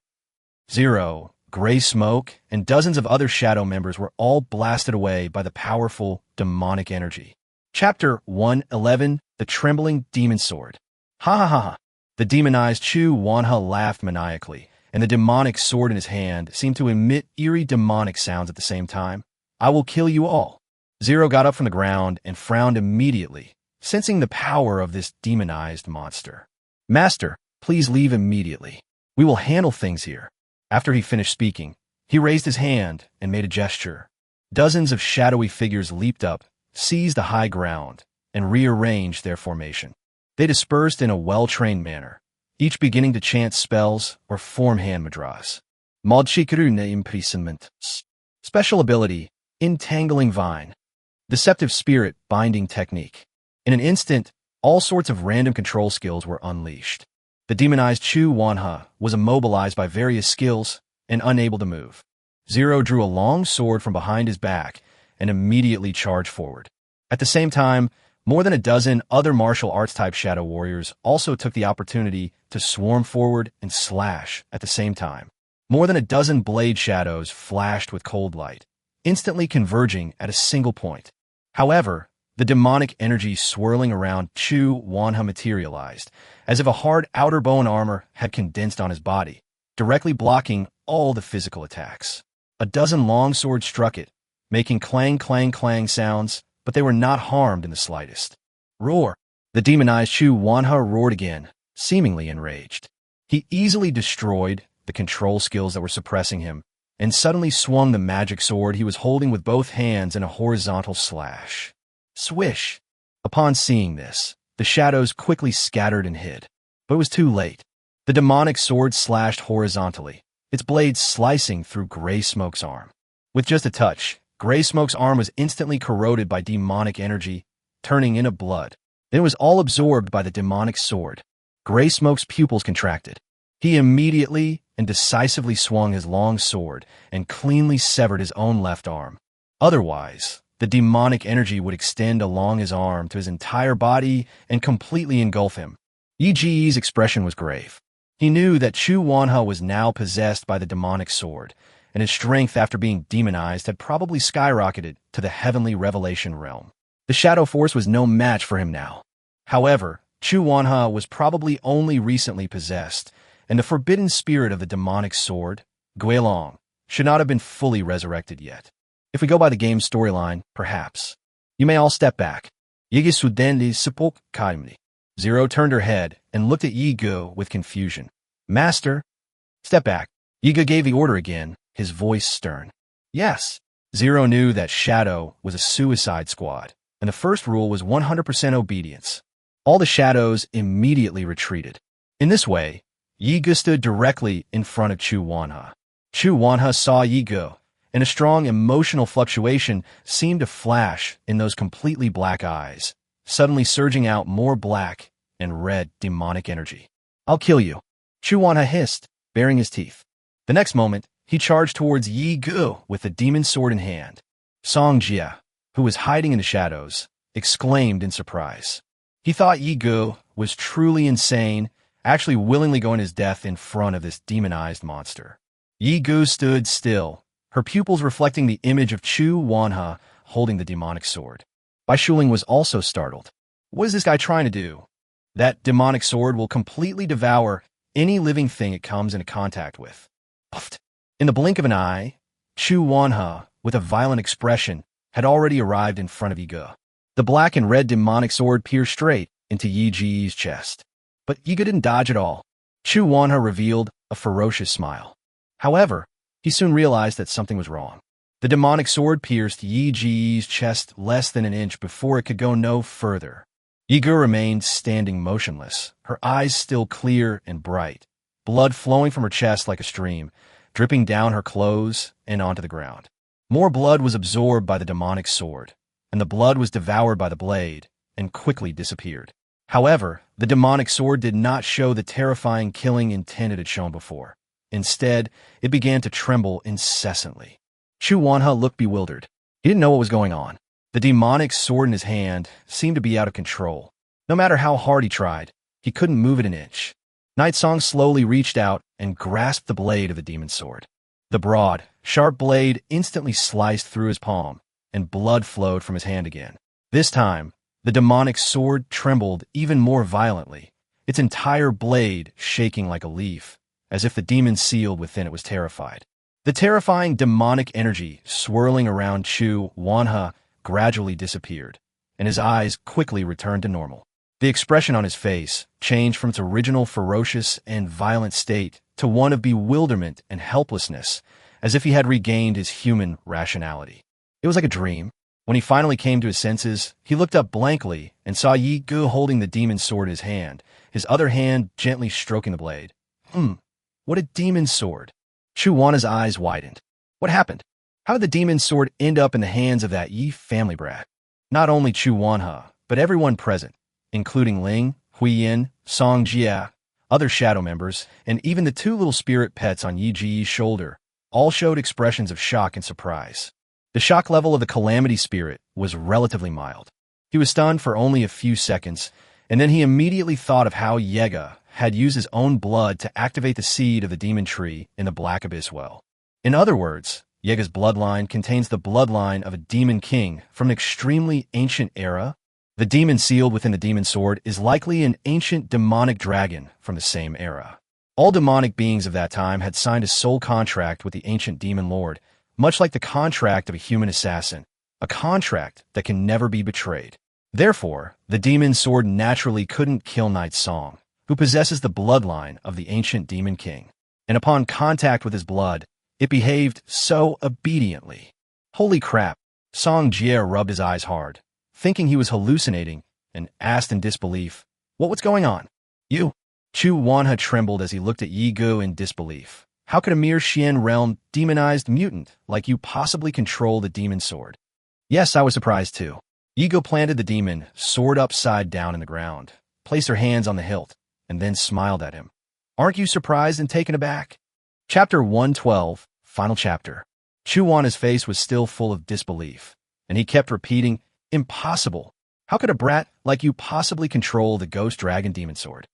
Zero, gray smoke, and dozens of other shadow members were all blasted away by the powerful demonic energy. Chapter 111, The Trembling Demon Sword. Ha ha ha ha! The demonized Chu Wanha laughed maniacally, and the demonic sword in his hand seemed to emit eerie demonic sounds at the same time. I will kill you all. Zero got up from the ground and frowned immediately, sensing the power of this demonized monster. Master, please leave immediately. We will handle things here. After he finished speaking, he raised his hand and made a gesture. Dozens of shadowy figures leaped up, seized the high ground, and rearranged their formation. They dispersed in a well-trained manner, each beginning to chant spells or form hand mudras. Modchikrune imprisonment. Special ability, Entangling Vine. Deceptive Spirit Binding Technique. In an instant, all sorts of random control skills were unleashed. The demonized Chu Wanha was immobilized by various skills and unable to move. Zero drew a long sword from behind his back and immediately charged forward. At the same time, more than a dozen other martial arts-type shadow warriors also took the opportunity to swarm forward and slash at the same time. More than a dozen blade shadows flashed with cold light, instantly converging at a single point. However, the demonic energy swirling around Chu Wanha materialized, as if a hard outer bone armor had condensed on his body, directly blocking all the physical attacks. A dozen long swords struck it, making clang clang clang sounds, but they were not harmed in the slightest. Roar! The demonized Chu Wanha roared again, seemingly enraged. He easily destroyed the control skills that were suppressing him, and suddenly swung the magic sword he was holding with both hands in a horizontal slash. Swish! Upon seeing this, the shadows quickly scattered and hid. But it was too late. The demonic sword slashed horizontally, its blade slicing through Gray Smoke's arm. With just a touch, Gray Smoke's arm was instantly corroded by demonic energy, turning into blood. Then it was all absorbed by the demonic sword. Gray Smoke's pupils contracted. He immediately and decisively swung his long sword and cleanly severed his own left arm. Otherwise, the demonic energy would extend along his arm to his entire body and completely engulf him. Yi Ji's expression was grave. He knew that Chu Wanha was now possessed by the demonic sword, and his strength after being demonized had probably skyrocketed to the heavenly revelation realm. The shadow force was no match for him now. However, Chu Wanha was probably only recently possessed, and the forbidden spirit of the demonic sword, Guilong, should not have been fully resurrected yet. If we go by the game's storyline, perhaps. You may all step back. Yigi Sudenli Sipok Kaimli. Zero turned her head and looked at Yigo with confusion. Master? Step back. Yigo gave the order again, his voice stern. Yes. Zero knew that Shadow was a suicide squad, and the first rule was 100% obedience. All the shadows immediately retreated. In this way, Yigo stood directly in front of Chu Wanha. Chu Wanha saw Yigo, and a strong emotional fluctuation seemed to flash in those completely black eyes, suddenly surging out more black and red demonic energy. I'll kill you, Chu Wanha hissed, baring his teeth. The next moment, he charged towards Yi Gu with the demon sword in hand. Song Jia, who was hiding in the shadows, exclaimed in surprise. He thought Yi Gu was truly insane, actually willingly going his death in front of this demonized monster. Yi Gu stood still, her pupils reflecting the image of Chu Wanha holding the demonic sword. Bai Shuling was also startled. What is this guy trying to do? That demonic sword will completely devour any living thing it comes into contact with. Puffed. In the blink of an eye, Chu Wanha, with a violent expression, had already arrived in front of Yiga. The black and red demonic sword pierced straight into Yi Ji's chest. But Yiga didn't dodge at all. Chu Wanha revealed a ferocious smile. However, he soon realized that something was wrong. The demonic sword pierced Yi Ji's chest less than an inch before it could go no further. Yiga remained standing motionless, her eyes still clear and bright, blood flowing from her chest like a stream, dripping down her clothes and onto the ground. More blood was absorbed by the demonic sword, and the blood was devoured by the blade and quickly disappeared. However, the demonic sword did not show the terrifying killing intent it had shown before. Instead, it began to tremble incessantly. Chu Wanha looked bewildered. He didn't know what was going on. The demonic sword in his hand seemed to be out of control. No matter how hard he tried, he couldn't move it an inch. Night Song slowly reached out and grasped the blade of the demon sword. The broad, sharp blade instantly sliced through his palm, and blood flowed from his hand again. This time, the demonic sword trembled even more violently, its entire blade shaking like a leaf, as if the demon sealed within it was terrified. The terrifying demonic energy swirling around Chu Wanha gradually disappeared, and his eyes quickly returned to normal. The expression on his face changed from its original ferocious and violent state to one of bewilderment and helplessness, as if he had regained his human rationality. It was like a dream. When he finally came to his senses, he looked up blankly and saw Yi Gu holding the demon sword in his hand, his other hand gently stroking the blade. What a demon sword! Chu Wanha's eyes widened. What happened? How did the demon sword end up in the hands of that Yi family brat? Not only Chu Wanha, but everyone present, including Ling, Huiyin, Song Jia, other shadow members, and even the two little spirit pets on Yi Ji's shoulder, all showed expressions of shock and surprise. The shock level of the calamity spirit was relatively mild. He was stunned for only a few seconds, and then he immediately thought of how Yega had used his own blood to activate the seed of the demon tree in the Black Abyss well. In other words, Yega's bloodline contains the bloodline of a demon king from an extremely ancient era. The demon sealed within the demon sword is likely an ancient demonic dragon from the same era. All demonic beings of that time had signed a soul contract with the ancient demon lord, much like the contract of a human assassin, a contract that can never be betrayed. Therefore, the demon sword naturally couldn't kill Night Song, who possesses the bloodline of the ancient demon king. And upon contact with his blood, it behaved so obediently. Holy crap! Song Jie rubbed his eyes hard, thinking he was hallucinating, and asked in disbelief, "What's going on?" "You?" Chu Wanha trembled as he looked at Yi Gu in disbelief. "How could a mere Xian realm demonized mutant like you possibly control the demon sword?" "Yes, I was surprised too." Yi Gu planted the demon sword upside down in the ground, placed her hands on the hilt, and then smiled at him. "Aren't you surprised and taken aback?" Chapter 112, Final Chapter. Chu Wanha's face was still full of disbelief, and he kept repeating, "Impossible! How could a brat like you possibly control the ghost dragon demon sword?"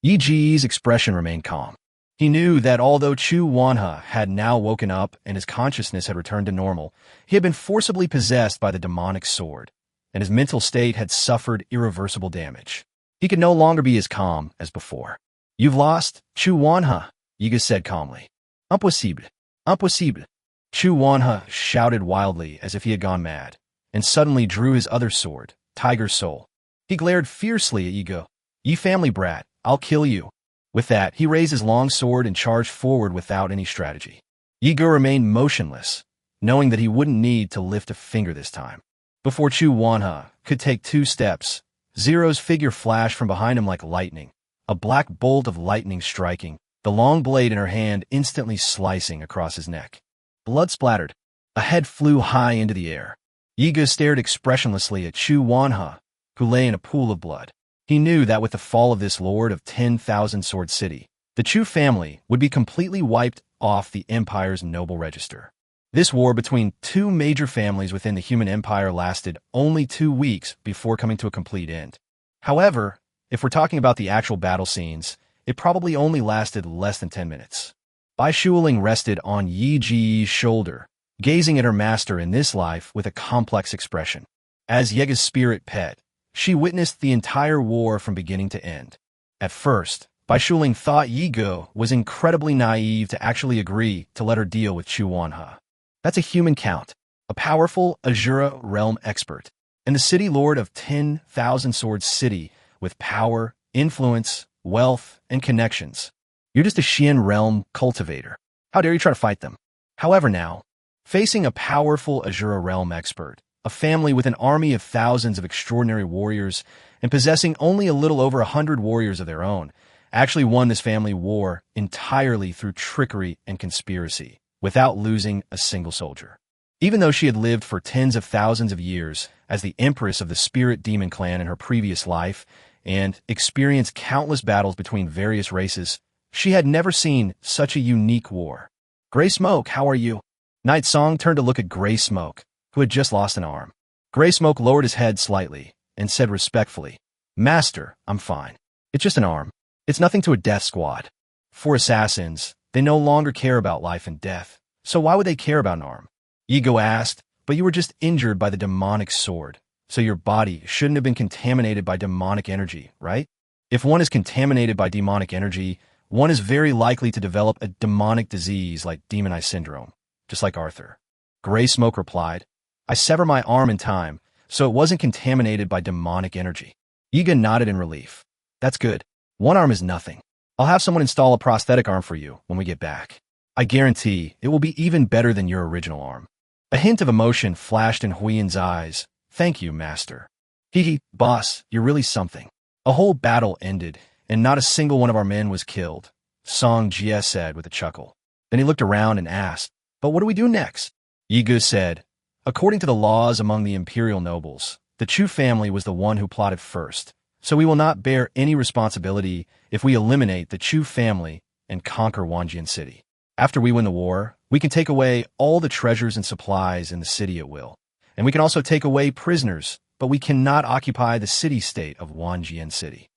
Yi Ji's expression remained calm. He knew that although Chu Wanha had now woken up and his consciousness had returned to normal, he had been forcibly possessed by the demonic sword, and his mental state had suffered irreversible damage. He could no longer be as calm as before. "You've lost, Chu Wanha," Yiga said calmly. "Impossible. Impossible." Chu Wanha shouted wildly as if he had gone mad, and suddenly drew his other sword, Tiger's Soul. He glared fiercely at Yiga. "Ye family brat, I'll kill you." With that, he raised his long sword and charged forward without any strategy. Yiga remained motionless, knowing that he wouldn't need to lift a finger this time. Before Chu Wanha could take 2 steps, Zero's figure flashed from behind him like lightning, a black bolt of lightning striking, the long blade in her hand instantly slicing across his neck. Blood splattered. A head flew high into the air. Yiga stared expressionlessly at Chu Wanha, who lay in a pool of blood. He knew that with the fall of this lord of 10,000 Sword City, the Chu family would be completely wiped off the empire's noble register. This war between 2 major families within the human empire lasted only 2 weeks before coming to a complete end. However, if we're talking about the actual battle scenes, it probably only lasted less than 10 minutes. Bai Shuling rested on Yi Ji's shoulder, gazing at her master in this life with a complex expression. As Yega's spirit pet, she witnessed the entire war from beginning to end. At first, Bai Shuling thought Yi Gu was incredibly naive to actually agree to let her deal with Chu Wanha. That's a human count, a powerful Azura realm expert, and the city lord of 10,000 Sword City with power, influence, wealth, and connections. You're just a Xian realm cultivator. How dare you try to fight them? However now, facing a powerful Azura realm expert, a family with an army of thousands of extraordinary warriors, and possessing only a little over 100 warriors of their own, actually won this family war entirely through trickery and conspiracy, without losing a single soldier. Even though she had lived for tens of thousands of years as the empress of the spirit demon clan in her previous life, and experienced countless battles between various races, she had never seen such a unique war. "Gray Smoke, how are you?" Night Song turned to look at Gray Smoke, who had just lost an arm. Gray Smoke lowered his head slightly and said respectfully, "Master, I'm fine. It's just an arm. It's nothing to a death squad. For assassins, they no longer care about life and death, so why would they care about an arm?" Ego asked, "But you were just injured by the demonic sword, so your body shouldn't have been contaminated by demonic energy, right? If one is contaminated by demonic energy, one is very likely to develop a demonic disease like Demon Eye Syndrome, just like Arthur." Gray Smoke replied, "I sever my arm in time, so it wasn't contaminated by demonic energy." Yiga nodded in relief. "That's good. One arm is nothing. I'll have someone install a prosthetic arm for you when we get back. I guarantee it will be even better than your original arm." A hint of emotion flashed in Huiyan's eyes. "Thank you, master." "Hee, boss, you're really something." A whole battle ended, and not a single one of our men was killed, Song Jie said with a chuckle. Then he looked around and asked, "But what do we do next?" Yigu said, "According to the laws among the imperial nobles, the Chu family was the one who plotted first, so we will not bear any responsibility if we eliminate the Chu family and conquer Wanjian City. After we win the war, we can take away all the treasures and supplies in the city at will, and we can also take away prisoners, but we cannot occupy the city-state of Wanjian City.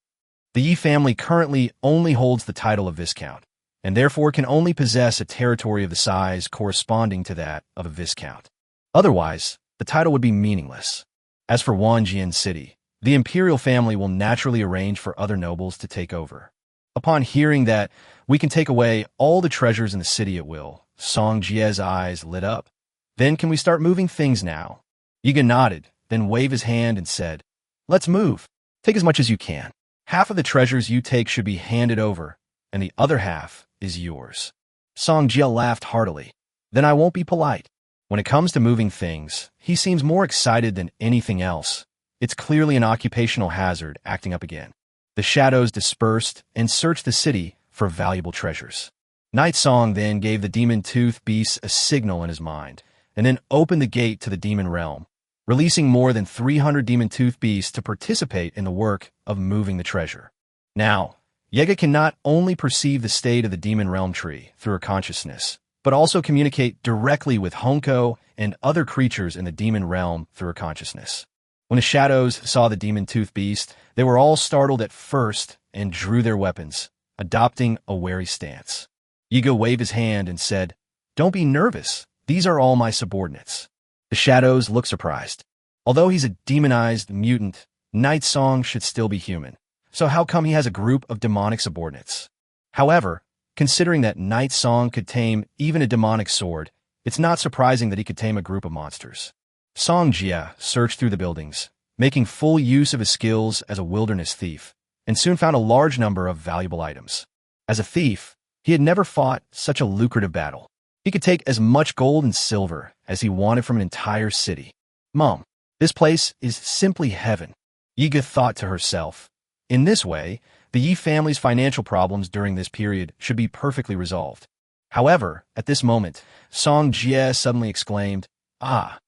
The Yi family currently only holds the title of Viscount, and therefore can only possess a territory of the size corresponding to that of a Viscount. Otherwise, the title would be meaningless. As for Wanjian City, the imperial family will naturally arrange for other nobles to take over. Upon hearing that we can take away all the treasures in the city at will, Song Jie's eyes lit up. Then can we start moving things now?" Yiga nodded, then waved his hand and said, "Let's move. Take as much as you can. Half of the treasures you take should be handed over, and the other half is yours." Song Jia laughed heartily. "Then I won't be polite." When it comes to moving things, he seems more excited than anything else. It's clearly an occupational hazard acting up again. The shadows dispersed and searched the city for valuable treasures. Night Song then gave the demon tooth beast a signal in his mind, and then opened the gate to the demon realm, releasing more than 300 demon tooth beasts to participate in the work of moving the treasure. Now, Yega can not only perceive the state of the demon realm tree through her consciousness, but also communicate directly with Honko and other creatures in the demon realm through her consciousness. When the shadows saw the demon tooth beast, they were all startled at first and drew their weapons, adopting a wary stance. Yiga waved his hand and said, "Don't be nervous. These are all my subordinates." The shadows looked surprised. Although he's a demonized mutant, Night Song should still be human. So how come he has a group of demonic subordinates? However, considering that Night Song could tame even a demonic sword, it's not surprising that he could tame a group of monsters. Song Jia searched through the buildings, making full use of his skills as a wilderness thief, and soon found a large number of valuable items. As a thief, he had never fought such a lucrative battle. He could take as much gold and silver as he wanted from an entire city. Mom, this place is simply heaven, Yiga thought to herself. In this way, the Yi family's financial problems during this period should be perfectly resolved. However, at this moment, Song Jie suddenly exclaimed, "Ah!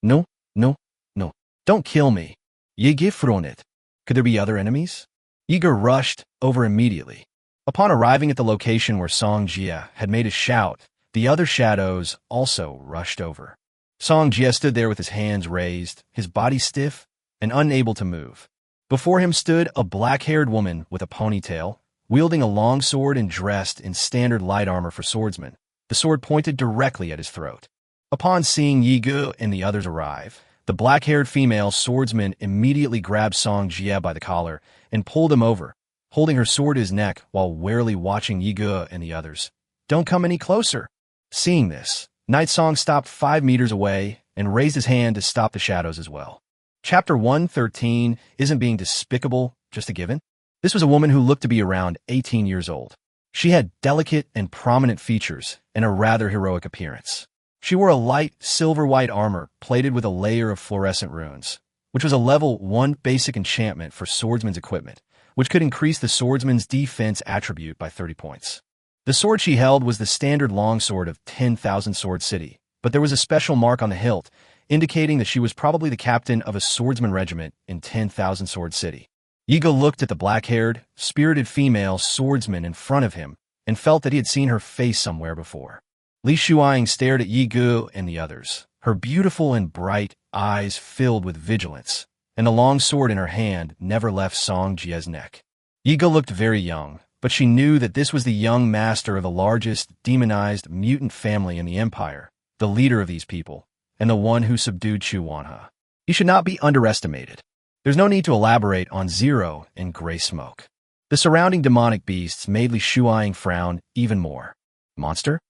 No, no, no, don't kill me. Ye gifron it. Could there be other enemies?" Yiga rushed over immediately. Upon arriving at the location where Song Jie had made a shout, the other shadows also rushed over. Song Jie stood there with his hands raised, his body stiff and unable to move. Before him stood a black-haired woman with a ponytail, wielding a long sword and dressed in standard light armor for swordsmen, the sword pointed directly at his throat. Upon seeing Yi Gu and the others arrive, the black-haired female swordsman immediately grabbed Song Jie by the collar and pulled him over, holding her sword to his neck while warily watching Yi Gu and the others. "Don't come any closer." Seeing this, Night Song stopped 5 meters away and raised his hand to stop the shadows as well. Chapter 113 isn't being despicable, just a given. This was a woman who looked to be around 18 years old. She had delicate and prominent features and a rather heroic appearance. She wore a light silver-white armor plated with a layer of fluorescent runes, which was a level 1 basic enchantment for swordsman's equipment, which could increase the swordsman's defense attribute by 30 points. The sword she held was the standard longsword of 10,000 Sword City, but there was a special mark on the hilt, indicating that she was probably the captain of a swordsman regiment in 10,000 Sword City. Yiga looked at the black-haired, spirited female swordsman in front of him and felt that he had seen her face somewhere before. Li Shuang stared at Yi Gu and the others, her beautiful and bright eyes filled with vigilance, and the long sword in her hand never left Song Jie's neck. Yiga looked very young, but she knew that this was the young master of the largest demonized mutant family in the empire, the leader of these people, and the one who subdued Chu Wanha. He should not be underestimated. There's no need to elaborate on Zero and Gray Smoke. The surrounding demonic beasts made Li Shuang frown even more. Monster?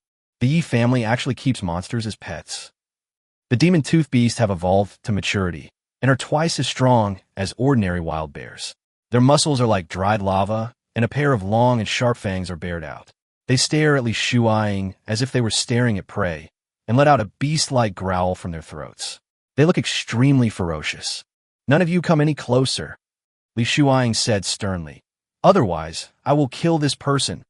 The Yi family actually keeps monsters as pets. The demon tooth beasts have evolved to maturity and are twice as strong as ordinary wild bears. Their muscles are like dried lava, and a pair of long and sharp fangs are bared out. They stare at Li Shuang as if they were staring at prey, and let out a beast-like growl from their throats. They look extremely ferocious. "None of you come any closer," Li Shuang said sternly. "Otherwise, I will kill this person."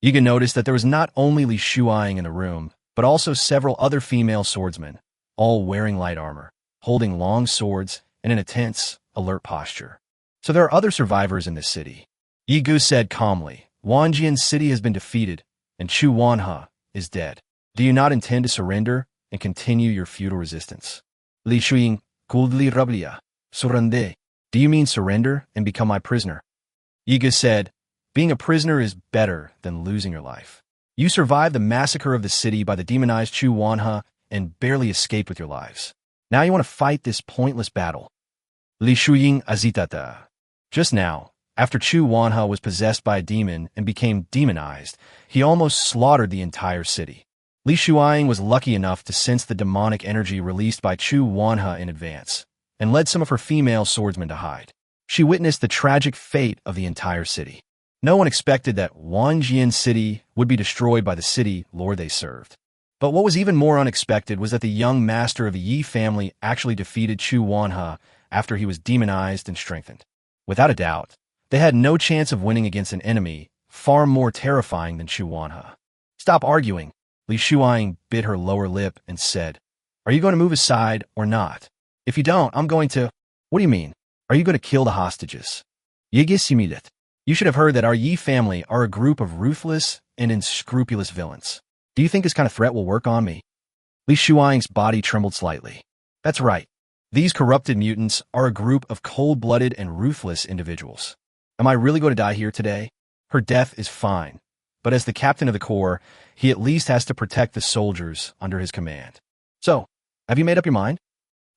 Yiga noticed that there was not only Li Shuang in the room, but also several other female swordsmen, all wearing light armor, holding long swords, and in a tense, alert posture. So there are other survivors in this city. Yi Gu said calmly, "Wanjian's city has been defeated, and Chu Wanha is dead. Do you not intend to surrender and continue your futile resistance?" Li Shuing, coldly rablia, surrende. Do you mean surrender and become my prisoner? Yiga said, "Being a prisoner is better than losing your life. You survived the massacre of the city by the demonized Chu Wanha and barely escaped with your lives. Now you want to fight this pointless battle." Li Shuing azitata. Just now, after Chu Wanha was possessed by a demon and became demonized, he almost slaughtered the entire city. Li Shuang was lucky enough to sense the demonic energy released by Chu Wanhe in advance, and led some of her female swordsmen to hide. She witnessed the tragic fate of the entire city. No one expected that Wanjian City would be destroyed by the city lord they served. But what was even more unexpected was that the young master of the Yi family actually defeated Chu Wanhe after he was demonized and strengthened. Without a doubt, they had no chance of winning against an enemy far more terrifying than Chu Wanhe. Stop arguing. Li Shuang bit her lower lip and said, "Are you going to move aside or not? If you don't, I'm going to—" "What do you mean? Are you going to kill the hostages?" "Yigisimidit. You should have heard that our Yi family are a group of ruthless and unscrupulous villains. Do you think this kind of threat will work on me?" Li Shuang's body trembled slightly. "That's right. These corrupted mutants are a group of cold-blooded and ruthless individuals. Am I really going to die here today? Her death is fine, but as the captain of the corps, he at least has to protect the soldiers under his command. So, have you made up your mind?"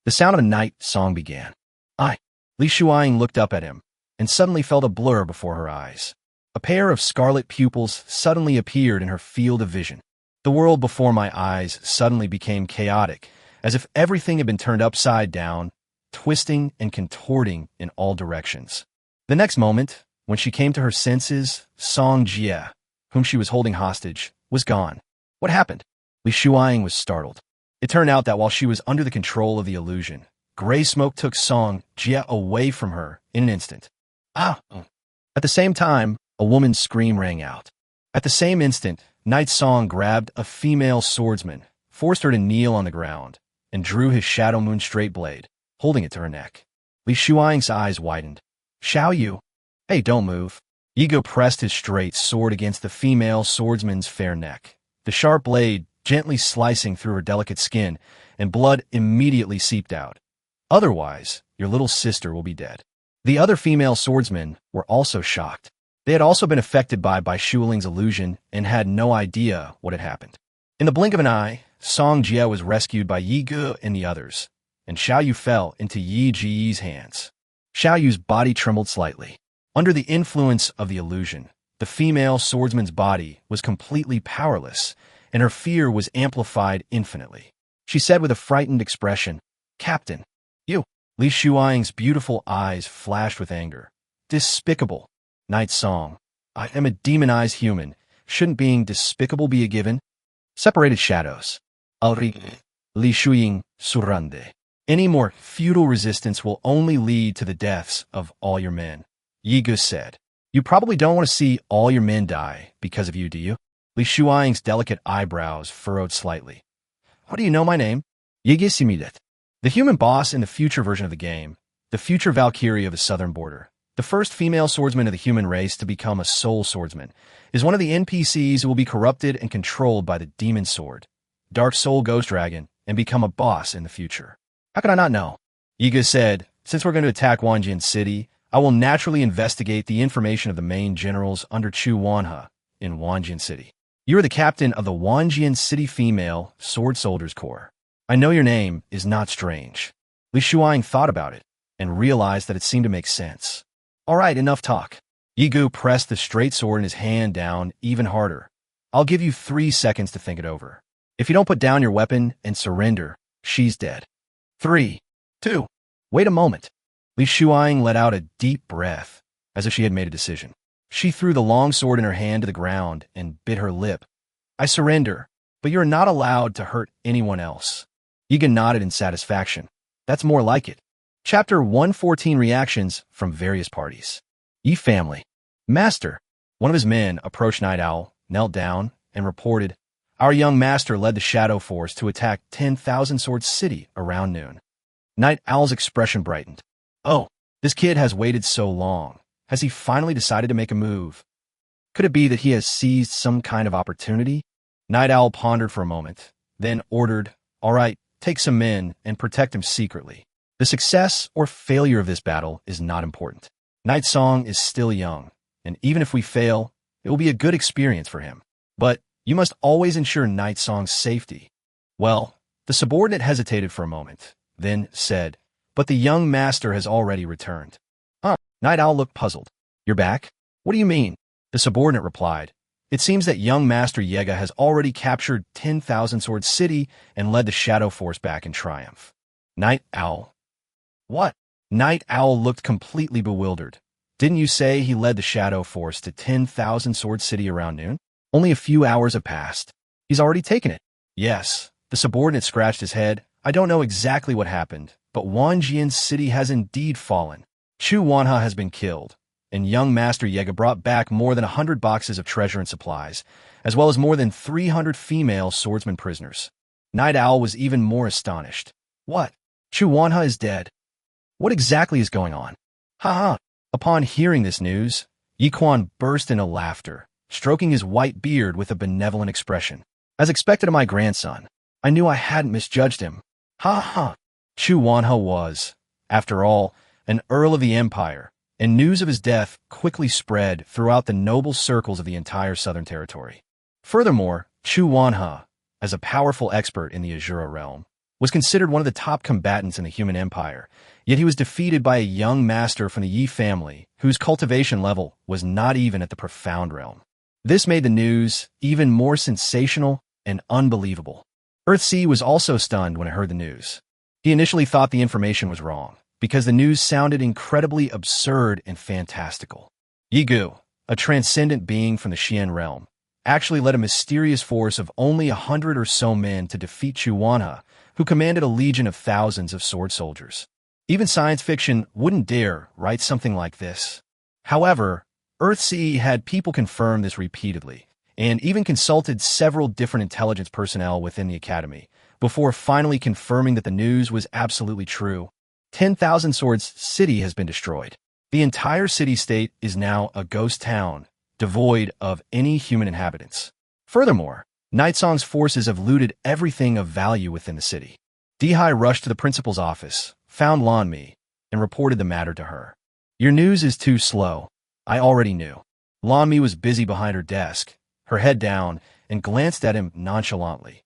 The sound of a night song began. Li Shuang looked up at him, and suddenly felt a blur before her eyes. A pair of scarlet pupils suddenly appeared in her field of vision. The world before my eyes suddenly became chaotic, as if everything had been turned upside down, twisting and contorting in all directions. The next moment, when she came to her senses, Song Jie, whom she was holding hostage, was gone. What happened? Li Shuang was startled. It turned out that while she was under the control of the illusion, gray smoke took Song Jie away from her in an instant. At the same time, a woman's scream rang out. At the same instant, Night Song grabbed a female swordsman, forced her to kneel on the ground, and drew his Shadow Moon straight blade, holding it to her neck. Li Shuang's eyes widened. "Xiao Yu? Hey, don't move." Yigo pressed his straight sword against the female swordsman's fair neck, the sharp blade gently slicing through her delicate skin, and blood immediately seeped out. "Otherwise, your little sister will be dead." The other female swordsmen were also shocked. They had also been affected by Shuling's illusion and had no idea what had happened. In the blink of an eye, Song Jie was rescued by Yi Ge and the others, and Xiao Yu fell into Yi Ji's hands. Xiao Yu's body trembled slightly. Under the influence of the illusion, the female swordsman's body was completely powerless, and her fear was amplified infinitely. She said with a frightened expression, "Captain, you." Li Shuang's beautiful eyes flashed with anger. "Despicable. Night Song, I am a demonized human. Shouldn't being despicable be a given?" Separated shadows. Li Shuing surrende. Any more futile resistance will only lead to the deaths of all your men. Yi Ge said. "You probably don't want to see all your men die because of you, do you?" Li Shuang's delicate eyebrows furrowed slightly. "How do you know my name?" Yigisimidit. The human boss in the future version of the game, the future Valkyrie of the southern border, the first female swordsman of the human race to become a soul swordsman, is one of the NPCs who will be corrupted and controlled by the demon sword, Dark Soul Ghost Dragon, and become a boss in the future. "How could I not know?" Yiga said, "Since we're going to attack Wanjian City, I will naturally investigate the information of the main generals under Chu Wanhe in Wanjian City. You are the captain of the Wanjian City Female Sword Soldiers Corps. I know your name is not strange." Li Shuang thought about it and realized that it seemed to make sense. "All right, enough talk." Yigu pressed the straight sword in his hand down even harder. "I'll give you 3 seconds to think it over. If you don't put down your weapon and surrender, she's dead. 3, 2, wait a moment." Li Shuang let out a deep breath, as if she had made a decision. She threw the long sword in her hand to the ground and bit her lip. "I surrender, but you're not allowed to hurt anyone else." Yiga nodded in satisfaction. "That's more like it." Chapter 114 Reactions from Various Parties. Yi Family. Master. One of his men approached Night Owl, knelt down, and reported, "Our young master led the Shadow Force to attack 10,000 Sword City around noon." Night Owl's expression brightened. "Oh, this kid has waited so long. Has he finally decided to make a move? Could it be that he has seized some kind of opportunity?" Night Owl pondered for a moment, then ordered, "All right, take some men and protect him secretly. The success or failure of this battle is not important. Night Song is still young, and even if we fail, it will be a good experience for him. But you must always ensure Night Song's safety." Well, the subordinate hesitated for a moment, then said, "But the young master has already returned." Night Owl looked puzzled. "You're back? What do you mean?" The subordinate replied, It seems that young Master Yega has already captured 10,000 Sword City and led the Shadow Force back in triumph. Night Owl. What? Night Owl looked completely bewildered. Didn't you say he led the Shadow Force to 10,000 Sword City around noon? Only a few hours have passed. He's already taken it. Yes. The subordinate scratched his head. I don't know exactly what happened, but Wanjian's city has indeed fallen. Chu Wanha has been killed, and young Master Yega brought back more than 100 boxes of treasure and supplies, as well as more than 300 female swordsman prisoners. Night Owl was even more astonished. What? Chu Wanha is dead. What exactly is going on? Ha ha! Upon hearing this news, Yiquan burst into laughter, stroking his white beard with a benevolent expression. As expected of my grandson, I knew I hadn't misjudged him. Ha ha! Chu Wanha was, after all, an Earl of the Empire, and news of his death quickly spread throughout the noble circles of the entire Southern Territory. Furthermore, Chu Wanha, as a powerful expert in the Azura realm, was considered one of the top combatants in the human empire, yet he was defeated by a young master from the Yi family whose cultivation level was not even at the profound realm. This made the news even more sensational and unbelievable. Earthsea was also stunned when it heard the news. He initially thought the information was wrong, because the news sounded incredibly absurd and fantastical. Yigu, a transcendent being from the Xian realm, actually led a mysterious force of only 100 or so men to defeat Chu Wanha, who commanded a legion of thousands of sword soldiers. Even science fiction wouldn't dare write something like this. However, Earthsea had people confirm this repeatedly, and even consulted several different intelligence personnel within the Academy, before finally confirming that the news was absolutely true. 10,000 Swords City has been destroyed. The entire city-state is now a ghost town, devoid of any human inhabitants. Furthermore, Night Song's forces have looted everything of value within the city. Dihai rushed to the principal's office, found Lanmi, and reported the matter to her. Your news is too slow. I already knew. Lanmi was busy behind her desk, her head down, and glanced at him nonchalantly.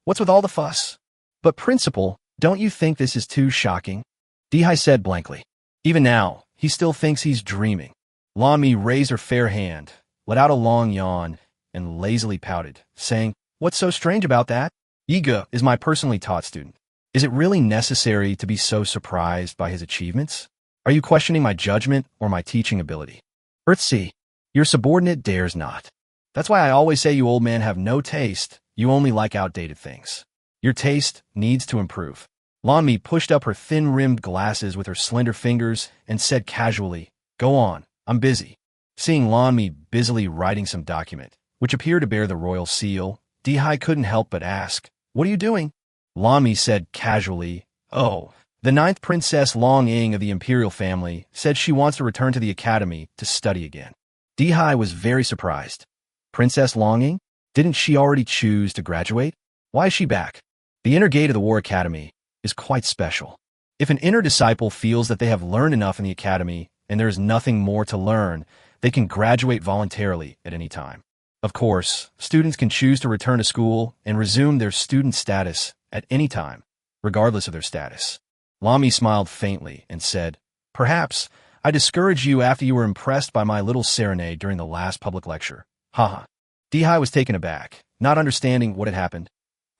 What's with all the fuss? But principal, don't you think this is too shocking? Dihai said blankly. Even now, he still thinks he's dreaming. Lanmi raised her fair hand, let out a long yawn, and lazily pouted, saying, What's so strange about that? Yiga is my personally taught student. Is it really necessary to be so surprised by his achievements? Are you questioning my judgment or my teaching ability? Earthsea, your subordinate dares not. That's why I always say you old men have no taste, you only like outdated things. Your taste needs to improve. Lanmi pushed up her thin-rimmed glasses with her slender fingers and said casually, Go on, I'm busy. Seeing Lanmi busily writing some document, which appeared to bear the royal seal, Dihai couldn't help but ask, What are you doing? Lanmi said casually, Oh, the 9th Princess Long Ying of the imperial family said she wants to return to the academy to study again. Dihai was very surprised. Princess Long Ying? Didn't she already choose to graduate? Why is she back? The inner gate of the War Academy is quite special. If an inner disciple feels that they have learned enough in the academy and there is nothing more to learn, they can graduate voluntarily at any time. Of course, students can choose to return to school and resume their student status at any time, regardless of their status. Lanmi smiled faintly and said, Perhaps I discouraged you after you were impressed by my little serenade during the last public lecture. Haha. Dihai was taken aback, not understanding what had happened.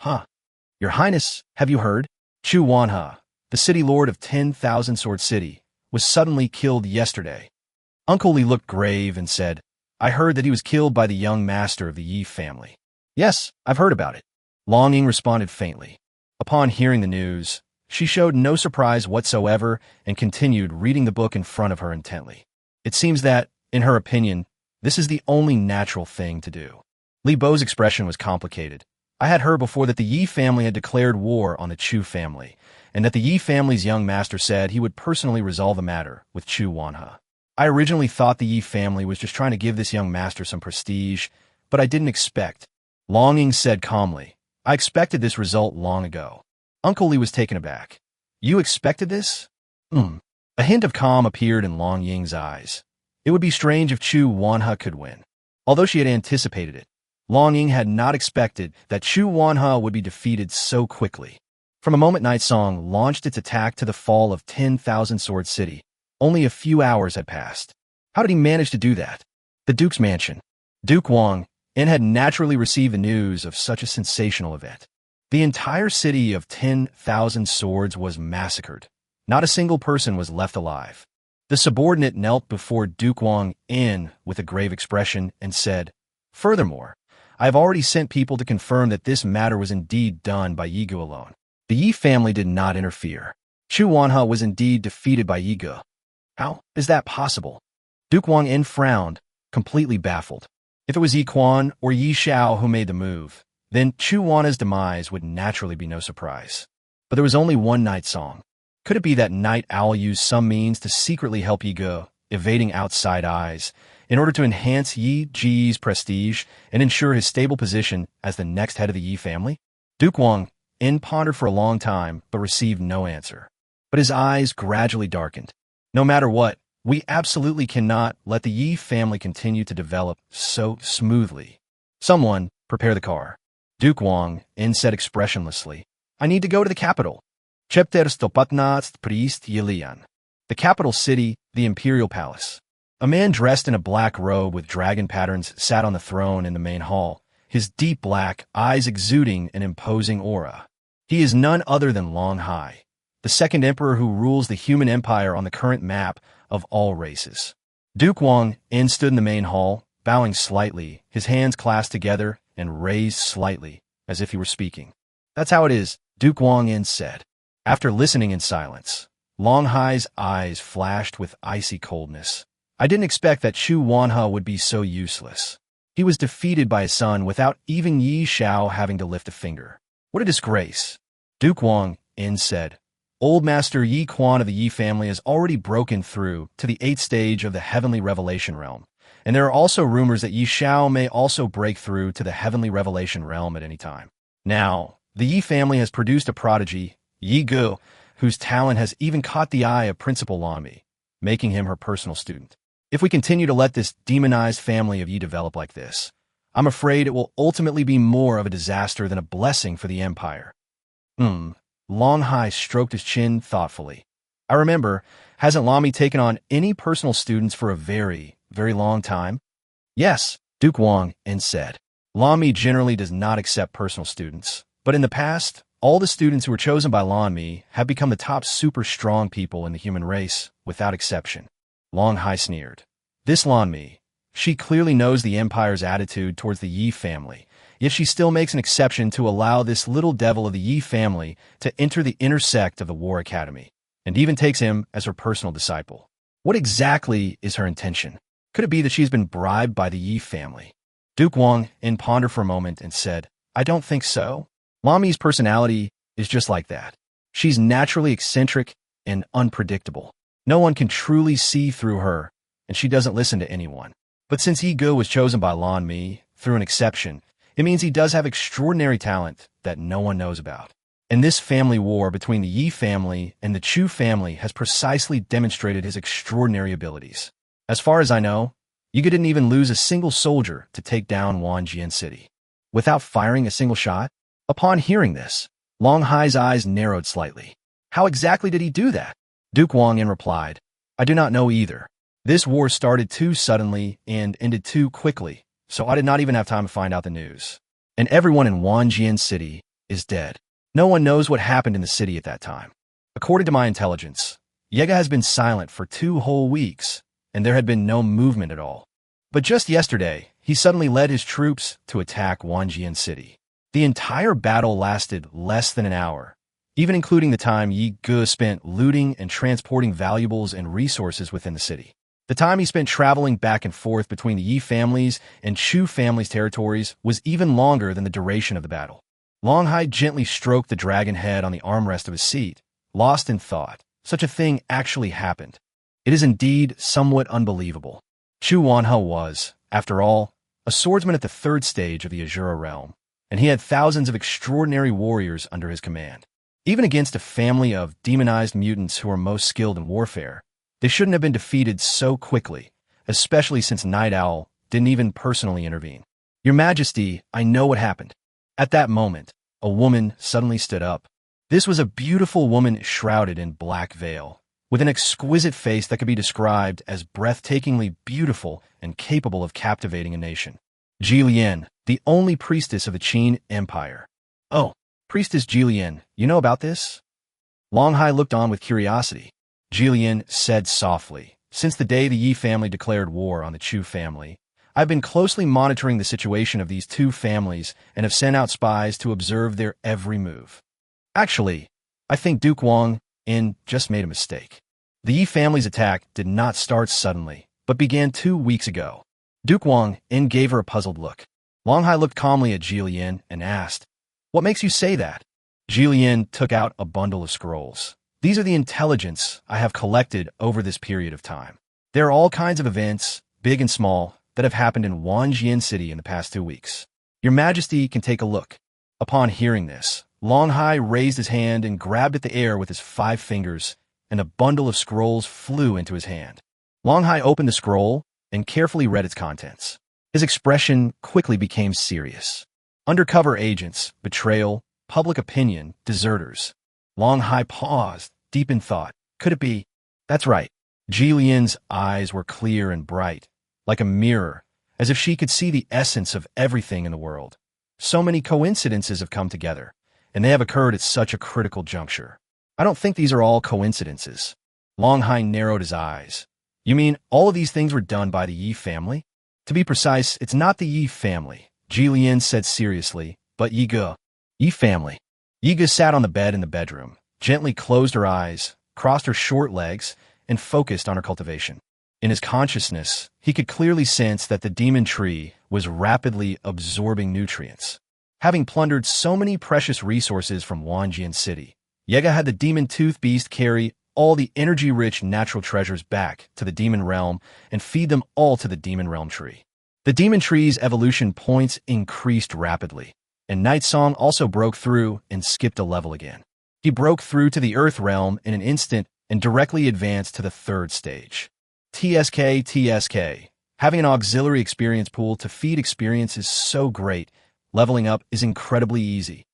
Huh. Your Highness, have you heard? Chu Wanha, the city lord of 10,000 Sword City, was suddenly killed yesterday. Uncle Li looked grave and said, I heard that he was killed by the young master of the Yi family. Yes, I've heard about it. Long Ying responded faintly. Upon hearing the news, she showed no surprise whatsoever and continued reading the book in front of her intently. It seems that, in her opinion, this is the only natural thing to do. Li Bo's expression was complicated. I had heard before that the Yi family had declared war on the Chu family, and that the Yi family's young master said he would personally resolve the matter with Chu Wanha. I originally thought the Yi family was just trying to give this young master some prestige, but I didn't expect. Long Ying said calmly, I expected this result long ago. Uncle Li was taken aback. You expected this? A hint of calm appeared in Long Ying's eyes. It would be strange if Chu Wanha could win. Although she had anticipated it, Long Ying had not expected that Chu Wanha would be defeated so quickly. From the moment Night Song launched its attack to the fall of 10,000 Sword City, only a few hours had passed. How did he manage to do that? The Duke's mansion. Duke Wang, In had naturally received the news of such a sensational event. The entire city of 10,000 swords was massacred. Not a single person was left alive. The subordinate knelt before Duke Wang In with a grave expression and said, "Furthermore, I have already sent people to confirm that this matter was indeed done by Yi Ge alone. The Yi family did not interfere. Chu Wanhe was indeed defeated by Yi Ge. How is that possible?" Duke Wang In frowned, completely baffled. If it was Yi Quan or Yi Xiao who made the move, then Chu Wanhe's demise would naturally be no surprise. But there was only one night song. Could it be that Night Owl used some means to secretly help Yi Ge, evading outside eyes, in order to enhance Yi Ji's prestige and ensure his stable position as the next head of the Yi family? Duke Wang In pondered for a long time but received no answer. But his eyes gradually darkened. No matter what, we absolutely cannot let the Yi family continue to develop so smoothly. Someone, prepare the car. Duke Wang In said expressionlessly, "I need to go to the capital. Chapter 115 Priest Yilian." The capital city, the imperial palace. A man dressed in a black robe with dragon patterns sat on the throne in the main hall, his deep black eyes exuding an imposing aura. He is none other than Long Hai, the second emperor who rules the human empire on the current map of all races. Duke Wang In stood in the main hall, bowing slightly, his hands clasped together and raised slightly, as if he were speaking. "That's how it is," Duke Wang In said. After listening in silence, Long Hai's eyes flashed with icy coldness. "I didn't expect that Chu Wanhe would be so useless. He was defeated by his son without even Yi Xiao having to lift a finger. What a disgrace." Duke Wang In said, "Old Master Yi Quan of the Yi family has already broken through to the 8th stage of the Heavenly Revelation Realm, and there are also rumors that Yi Xiao may also break through to the Heavenly Revelation Realm at any time. Now, the Yi family has produced a prodigy, Yi Ge, whose talent has even caught the eye of Principal Lan Mi, making him her personal student. If we continue to let this demonized family of Yi develop like this, I'm afraid it will ultimately be more of a disaster than a blessing for the empire." Long Hai stroked his chin thoughtfully. "I remember, hasn't Lan Mi taken on any personal students for a very, very long time?" "Yes," Duke Wang In said. "Lan Mi generally does not accept personal students, but in the past, all the students who were chosen by Lan Mi have become the top super strong people in the human race, without exception." Long Hai sneered. "This Lan Mi, she clearly knows the Empire's attitude towards the Yi family, yet she still makes an exception to allow this little devil of the Yi family to enter the inner sect of the War Academy, and even takes him as her personal disciple. What exactly is her intention? Could it be that she's been bribed by the Yi family?" Duke Wang In pondered for a moment and said, "I don't think so. Lan Mi's personality is just like that. She's naturally eccentric and unpredictable. No one can truly see through her, and she doesn't listen to anyone. But since Yi Ge was chosen by Lan Mi, through an exception, it means he does have extraordinary talent that no one knows about. And this family war between the Yi family and the Chu family has precisely demonstrated his extraordinary abilities. As far as I know, Yi Ge didn't even lose a single soldier to take down Wanjian City, without firing a single shot." Upon hearing this, Long Hai's eyes narrowed slightly. "How exactly did he do that?" Duke Wang In replied, "I do not know either. This war started too suddenly and ended too quickly, so I did not even have time to find out the news. And everyone in Wanjian City is dead. No one knows what happened in the city at that time. According to my intelligence, Ye Ge has been silent for 2 whole weeks, and there had been no movement at all. But just yesterday, he suddenly led his troops to attack Wanjian City. The entire battle lasted less than an hour, even including the time Yi Ge spent looting and transporting valuables and resources within the city. The time he spent traveling back and forth between the Yi families and Chu families' territories was even longer than the duration of the battle." Long Hai gently stroked the dragon head on the armrest of his seat, lost in thought. Such a thing actually happened. It is indeed somewhat unbelievable. Chu Wanhe was, after all, a swordsman at the 3rd stage of the Azura realm, and he had thousands of extraordinary warriors under his command. Even against a family of demonized mutants who are most skilled in warfare, they shouldn't have been defeated so quickly, especially since Night Owl didn't even personally intervene. "Your Majesty, I know what happened." At that moment, a woman suddenly stood up. This was a beautiful woman shrouded in black veil, with an exquisite face that could be described as breathtakingly beautiful and capable of captivating a nation. Jillian, the only priestess of the Qin Empire. Oh, Priestess Jillian, you know about this? Longhai looked on with curiosity. Jillian said softly, since the day the Yi family declared war on the Chu family, I've been closely monitoring the situation of these two families and have sent out spies to observe their every move. Actually, I think Duke Wang In just made a mistake. The Yi family's attack did not start suddenly, but began 2 weeks ago. Duke Wang In gave her a puzzled look. Longhai looked calmly at Jillian and asked, "What makes you say that?" Jillian took out a bundle of scrolls. "These are the intelligence I have collected over this period of time. There are all kinds of events, big and small, that have happened in Wanjian City in the past 2 weeks. Your Majesty can take a look." Upon hearing this, Longhai raised his hand and grabbed at the air with his 5 fingers, and a bundle of scrolls flew into his hand. Longhai opened the scroll and carefully read its contents. His expression quickly became serious. Undercover agents, betrayal, public opinion, deserters. Longhai paused, deep in thought. Could it be? That's right. Jillian's eyes were clear and bright, like a mirror, as if she could see the essence of everything in the world. So many coincidences have come together, and they have occurred at such a critical juncture. I don't think these are all coincidences. Longhai narrowed his eyes. You mean all of these things were done by the Yi family? To be precise, it's not the Yi family, Jillian said seriously, but Yiga. Yi family. Yiga sat on the bed in the bedroom, gently closed her eyes, crossed her short legs, and focused on her cultivation. In his consciousness, he could clearly sense that the demon tree was rapidly absorbing nutrients. Having plundered so many precious resources from Wanjian City, Yiga had the demon tooth beast carry all the energy-rich natural treasures back to the demon realm and feed them all to the demon realm tree. The demon tree's evolution points increased rapidly, and Night Song also broke through and skipped a level again. He broke through to the Earth realm in an instant and directly advanced to the 3rd stage. TSK. Having an auxiliary experience pool to feed experience is so great, leveling up is incredibly easy.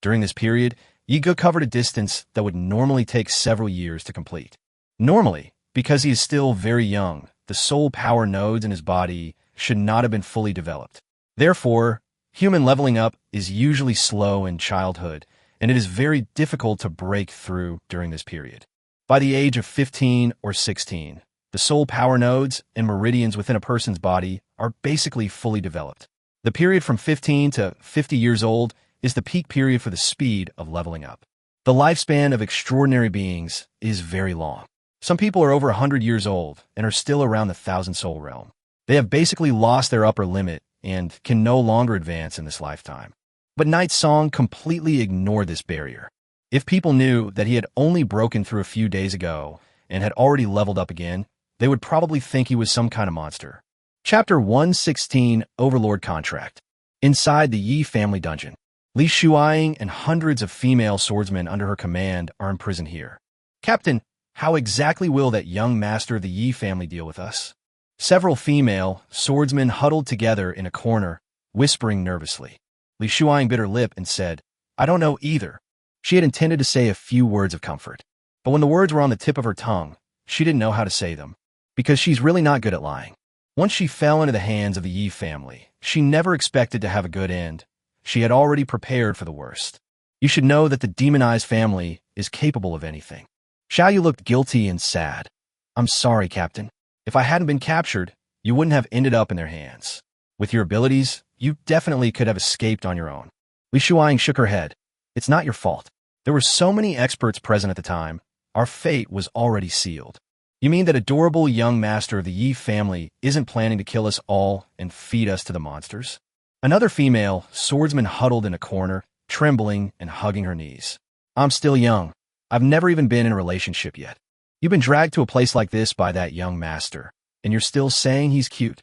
During this period, Yiga covered a distance that would normally take several years to complete. Normally, because he is still very young, the soul power nodes in his body should not have been fully developed. Therefore, human leveling up is usually slow in childhood, and it is very difficult to break through during this period. By the age of 15 or 16, the soul power nodes and meridians within a person's body are basically fully developed. The period from 15 to 50 years old is the peak period for the speed of leveling up. The lifespan of extraordinary beings is very long. Some people are over 100 years old and are still around the 1,000-soul realm. They have basically lost their upper limit and can no longer advance in this lifetime. But Night Song completely ignored this barrier. If people knew that he had only broken through a few days ago and had already leveled up again, they would probably think he was some kind of monster. Chapter 116, Overlord Contract. Inside the Yi family dungeon, Li Shuaying and hundreds of female swordsmen under her command are imprisoned here. Captain, how exactly will that young master of the Yi family deal with us? Several female swordsmen huddled together in a corner, whispering nervously. Li Shuaying bit her lip and said, "I don't know either." She had intended to say a few words of comfort, but when the words were on the tip of her tongue, she didn't know how to say them, because she's really not good at lying. Once she fell into the hands of the Yi family, she never expected to have a good end. She had already prepared for the worst. You should know that the demonized family is capable of anything. Xiaoyu looked guilty and sad. "I'm sorry, Captain. If I hadn't been captured, you wouldn't have ended up in their hands. With your abilities, you definitely could have escaped on your own." Li Shuaying shook her head. "It's not your fault. There were so many experts present at the time. Our fate was already sealed." "You mean that adorable young master of the Yi family isn't planning to kill us all and feed us to the monsters?" Another female swordsman huddled in a corner, trembling and hugging her knees. "I'm still young. I've never even been in a relationship yet. You've been dragged to a place like this by that young master, and you're still saying he's cute?"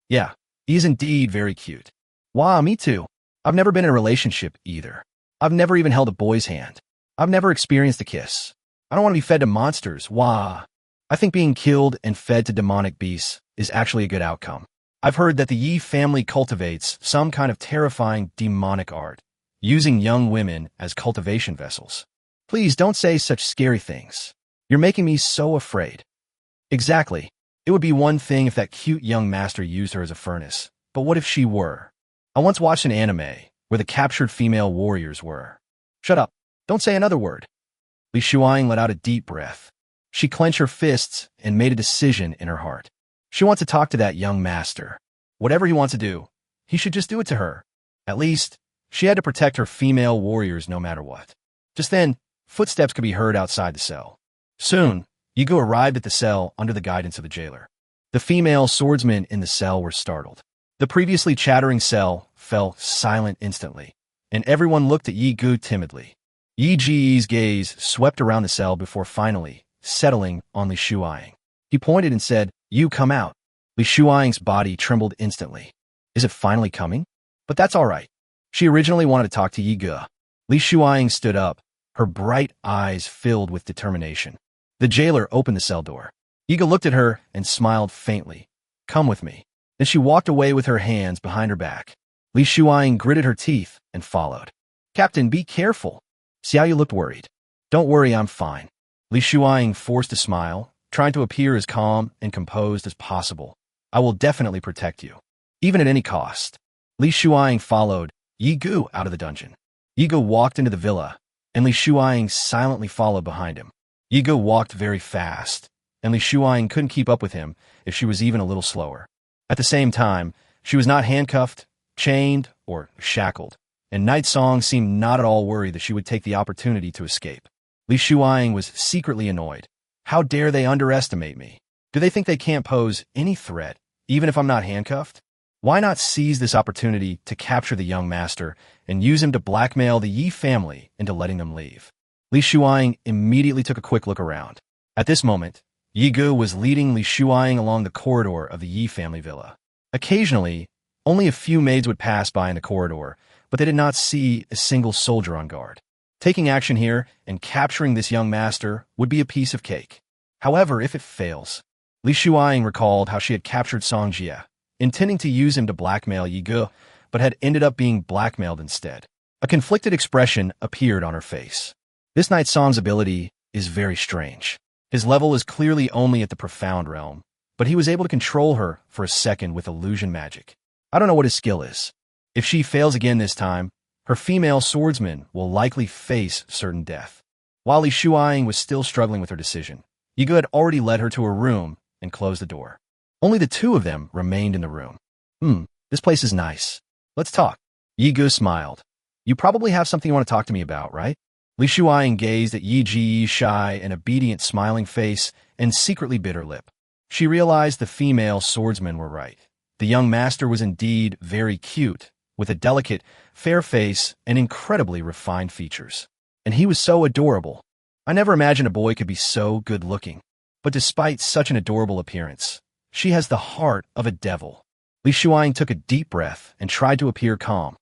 "Yeah, he is indeed very cute." "Wow, me too. I've never been in a relationship either. I've never even held a boy's hand. I've never experienced a kiss. I don't want to be fed to monsters. Wah. I think being killed and fed to demonic beasts is actually a good outcome. I've heard that the Yi family cultivates some kind of terrifying demonic art, using young women as cultivation vessels. Please don't say such scary things. You're making me so afraid." "Exactly. It would be one thing if that cute young master used her as a furnace, But what if she were? I once watched an anime where the captured female warriors were. Shut up. Don't say another word. Li Shuang let out a deep breath. She clenched her fists and made a decision in her heart. She wants to talk to that young master. Whatever he wants to do, he should just do it to her. At least, she had to protect her female warriors no matter what. Just then, footsteps could be heard outside the cell. Soon, Yigo arrived at the cell under the guidance of the jailer. The female swordsmen in the cell were startled. The previously chattering cell fell silent instantly, and everyone looked at Yi Gu timidly. Yi Ji's gaze swept around the cell before finally settling on Li Shuang. He pointed and said, "You come out." Li Shuang's body trembled instantly. Is it finally coming? But that's all right. She originally wanted to talk to Yi Gu. Li Shuang stood up, her bright eyes filled with determination. The jailer opened the cell door. Yi Gu looked at her and smiled faintly. "Come with me." Then she walked away with her hands behind her back. Li Shuang gritted her teeth and followed. "Captain, be careful." Xiaoyu looked worried. "Don't worry, I'm fine." Li Shuang forced a smile, trying to appear as calm and composed as possible. "I will definitely protect you, even at any cost." Li Shuang followed Yi Gu out of the dungeon. Yi Gu walked into the villa, and Li Shuang silently followed behind him. Yi Gu walked very fast, and Li Shuang couldn't keep up with him if she was even a little slower. At the same time, she was not handcuffed, chained, or shackled, and Night Song seemed not at all worried that she would take the opportunity to escape. Li Shuang was secretly annoyed. How dare they underestimate me? Do they think they can't pose any threat, even if I'm not handcuffed? Why not seize this opportunity to capture the young master and use him to blackmail the Yi family into letting them leave? Li Shuang immediately took a quick look around. At this moment, Yi Gu was leading Li Shuang along the corridor of the Yi family villa. Occasionally, only a few maids would pass by in the corridor, but they did not see a single soldier on guard. Taking action here and capturing this young master would be a piece of cake. However, if it fails, Li Shuang recalled how she had captured Song Jie, intending to use him to blackmail Yi Gu, but had ended up being blackmailed instead. A conflicted expression appeared on her face. This Night Song's ability is very strange. His level is clearly only at the profound realm, but he was able to control her for a second with illusion magic. I don't know what his skill is. If she fails again this time, her female swordsman will likely face certain death. While Li Shuang was still struggling with her decision, Yi Gu had already led her to her room and closed the door. Only the two of them remained in the room. This place is nice. Let's talk. Yi Gu smiled. You probably have something you want to talk to me about, right? Li Shuang gazed at Yi Ji's shy and obedient smiling face and secretly bit her lip. She realized the female swordsmen were right. The young master was indeed very cute, with a delicate, fair face and incredibly refined features. And he was so adorable. I never imagined a boy could be so good-looking. But despite such an adorable appearance, she has the heart of a devil. Li Shuang took a deep breath and tried to appear calm.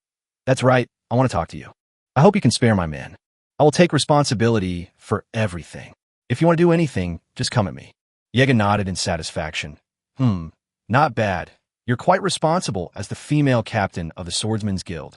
That's right, I want to talk to you. I hope you can spare my men. I will take responsibility for everything. If you want to do anything, just come at me. Yega nodded in satisfaction. Not bad. You're quite responsible as the female captain of the Swordsmen's Guild.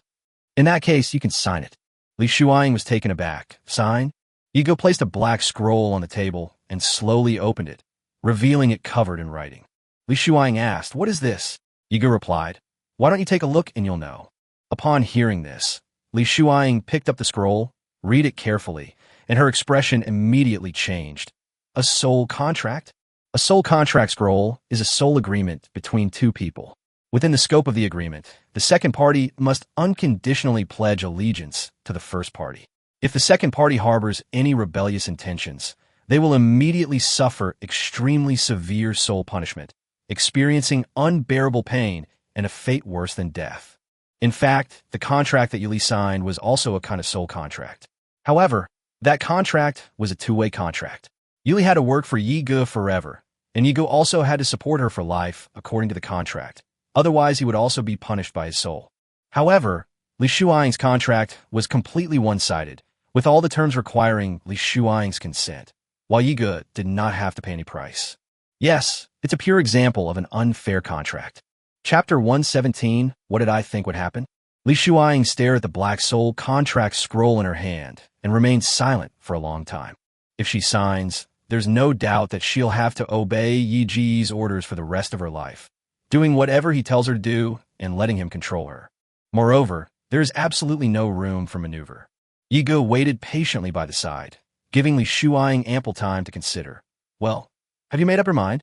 In that case, you can sign it. Li Shuang was taken aback. Sign? Yi Gu placed a black scroll on the table and slowly opened it, revealing it covered in writing. Li Shuang asked, "What is this?" Yi Gu replied, "Why don't you take a look and you'll know." Upon hearing this, Li Shuang picked up the scroll, read it carefully, and her expression immediately changed. A soul contract? A soul contract scroll is a soul agreement between two people. Within the scope of the agreement, the second party must unconditionally pledge allegiance to the first party. If the second party harbors any rebellious intentions, they will immediately suffer extremely severe soul punishment, experiencing unbearable pain and a fate worse than death. In fact, the contract that Yuli signed was also a kind of soul contract. However, that contract was a two-way contract. Yuli had to work for Yi Gu forever, and Yi Gu also had to support her for life according to the contract. Otherwise, he would also be punished by his soul. However, Li Shuang's contract was completely one-sided, with all the terms requiring Li Shuang's consent, while Yi Gu did not have to pay any price. Yes, it's a pure example of an unfair contract. Chapter 117, What Did I Think Would Happen? Li Shuang stared at the black soul contract scroll in her hand and remained silent for a long time. If she signs, there's no doubt that she'll have to obey Yi Ji's orders for the rest of her life, doing whatever he tells her to do and letting him control her. Moreover, there is absolutely no room for maneuver. Yi Ge waited patiently by the side, giving Li Shuang ample time to consider. Well, have you made up your mind?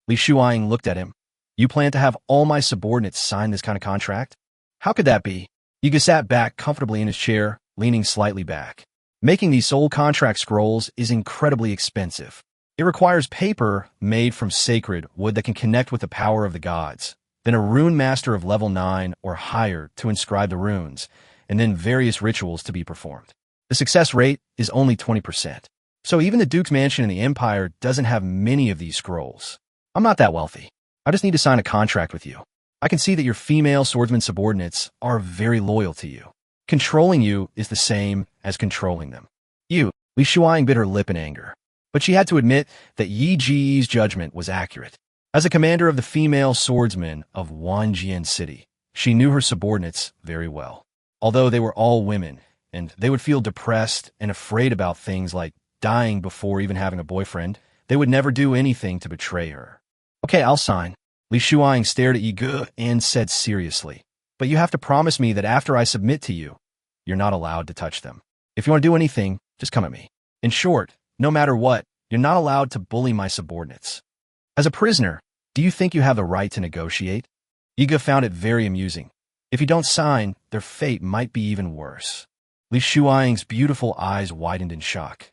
Li Shuang looked at him. You plan to have all my subordinates sign this kind of contract? How could that be? Yi Ge sat back comfortably in his chair, leaning slightly back. Making these soul contract scrolls is incredibly expensive. It requires paper made from sacred wood that can connect with the power of the gods, then a rune master of level 9 or higher to inscribe the runes, and then various rituals to be performed. The success rate is only 20%. So even the Duke's mansion in the Empire doesn't have many of these scrolls. I'm not that wealthy. I just need to sign a contract with you. I can see that your female swordsman subordinates are very loyal to you. Controlling you is the same as controlling them. Li Shuang bit her lip in anger. But she had to admit that Yi Ji's judgment was accurate. As a commander of the female swordsmen of Wanjian City, she knew her subordinates very well. Although they were all women, and they would feel depressed and afraid about things like dying before even having a boyfriend, they would never do anything to betray her. Okay, I'll sign. Li Shuang stared at Yi Ge and said seriously, but you have to promise me that after I submit to you, you're not allowed to touch them. If you want to do anything, just come at me. In short, no matter what, you're not allowed to bully my subordinates. As a prisoner, do you think you have the right to negotiate? Yi Ge found it very amusing. If you don't sign, their fate might be even worse. Li Shuang's beautiful eyes widened in shock.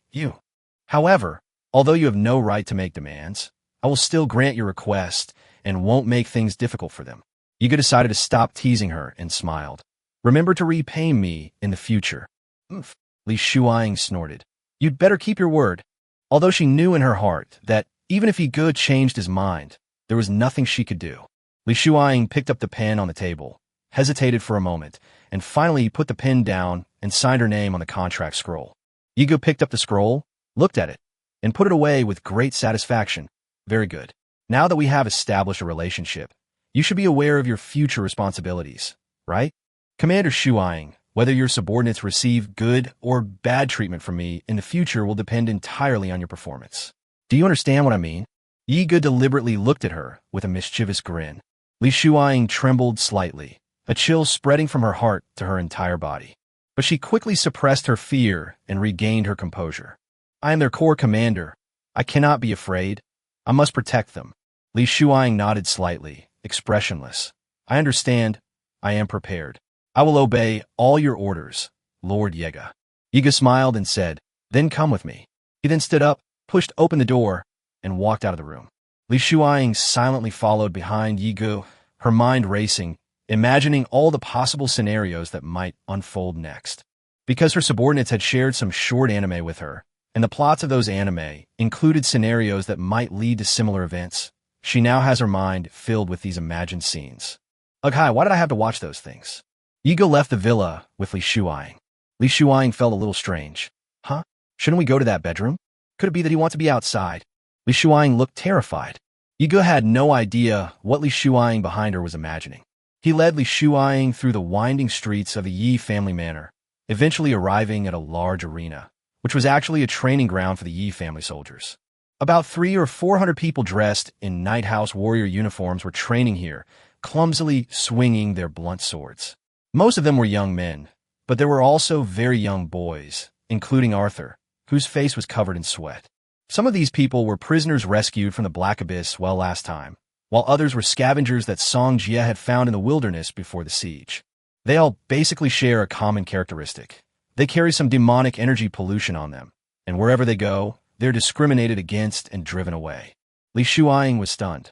However, although you have no right to make demands, I will still grant your request and won't make things difficult for them. Yi Ge decided to stop teasing her and smiled. Remember to repay me in the future. Li Shuang snorted. You'd better keep your word. Although she knew in her heart that even if Yi Ge changed his mind, there was nothing she could do. Li Shuang picked up the pen on the table, hesitated for a moment, and finally put the pen down and signed her name on the contract scroll. Yi Ge picked up the scroll, looked at it, and put it away with great satisfaction. Very good. Now that we have established a relationship, you should be aware of your future responsibilities, right? Commander Shuang, whether your subordinates receive good or bad treatment from me in the future will depend entirely on your performance. Do you understand what I mean? Yi Ge deliberately looked at her with a mischievous grin. Li Shuang trembled slightly, a chill spreading from her heart to her entire body. But she quickly suppressed her fear and regained her composure. I am their corps commander. I cannot be afraid. I must protect them. Li Shuang nodded slightly, expressionless. I understand. I am prepared. I will obey all your orders, Lord Yega. Yi Ge smiled and said, then come with me. He then stood up, pushed open the door, and walked out of the room. Li Shuang silently followed behind Yi Ge, her mind racing, imagining all the possible scenarios that might unfold next. Because her subordinates had shared some short anime with her, and the plots of those anime included scenarios that might lead to similar events, she now has her mind filled with these imagined scenes. Ugh, hi, why did I have to watch those things? Yi Ge left the villa with Li Shuang. Li Shuang felt a little strange. Huh? Shouldn't we go to that bedroom? Could it be that he wants to be outside? Li Shuang looked terrified. Yi Ge had no idea what Li Shuang behind her was imagining. He led Li Shuang through the winding streets of the Yi family manor, eventually arriving at a large arena, which was actually a training ground for the Yi family soldiers. About 300 or 400 people dressed in Night House warrior uniforms were training here, clumsily swinging their blunt swords. Most of them were young men, but there were also very young boys, including Arthur, whose face was covered in sweat. Some of these people were prisoners rescued from the Black Abyss last time, while others were scavengers that Song Jie had found in the wilderness before the siege. They all basically share a common characteristic. They carry some demonic energy pollution on them, and wherever they go, they're discriminated against and driven away. Li Shuang was stunned.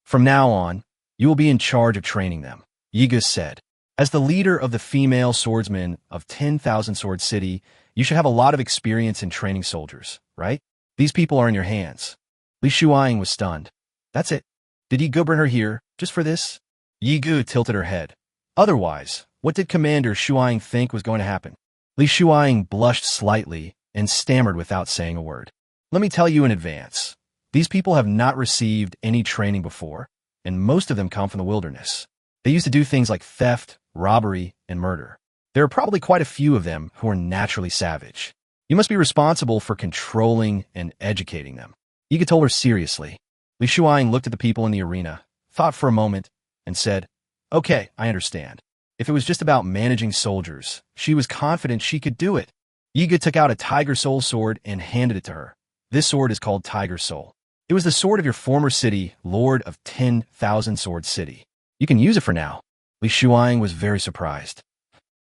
From now on, you will be in charge of training them, Yi Ge said. As the leader of the female swordsmen of 10,000 Sword City, you should have a lot of experience in training soldiers, right? These people are in your hands. Li Shuang was stunned. That's it. Did Yi Ge bring her here just for this? Yi Ge tilted her head. Otherwise, what did Commander Shuang think was going to happen? Li Shuang blushed slightly and stammered without saying a word. Let me tell you in advance. These people have not received any training before, and most of them come from the wilderness. They used to do things like theft, robbery, and murder. There are probably quite a few of them who are naturally savage. You must be responsible for controlling and educating them. Yi Ge told her seriously. Li Shuang looked at the people in the arena, thought for a moment, and said, Okay, I understand. If it was just about managing soldiers, she was confident she could do it. Yiga took out a tiger soul sword and handed it to her. This sword is called Tiger Soul. It was the sword of your former city, Lord of 10,000 Sword City. You can use it for now. Li Shuang was very surprised.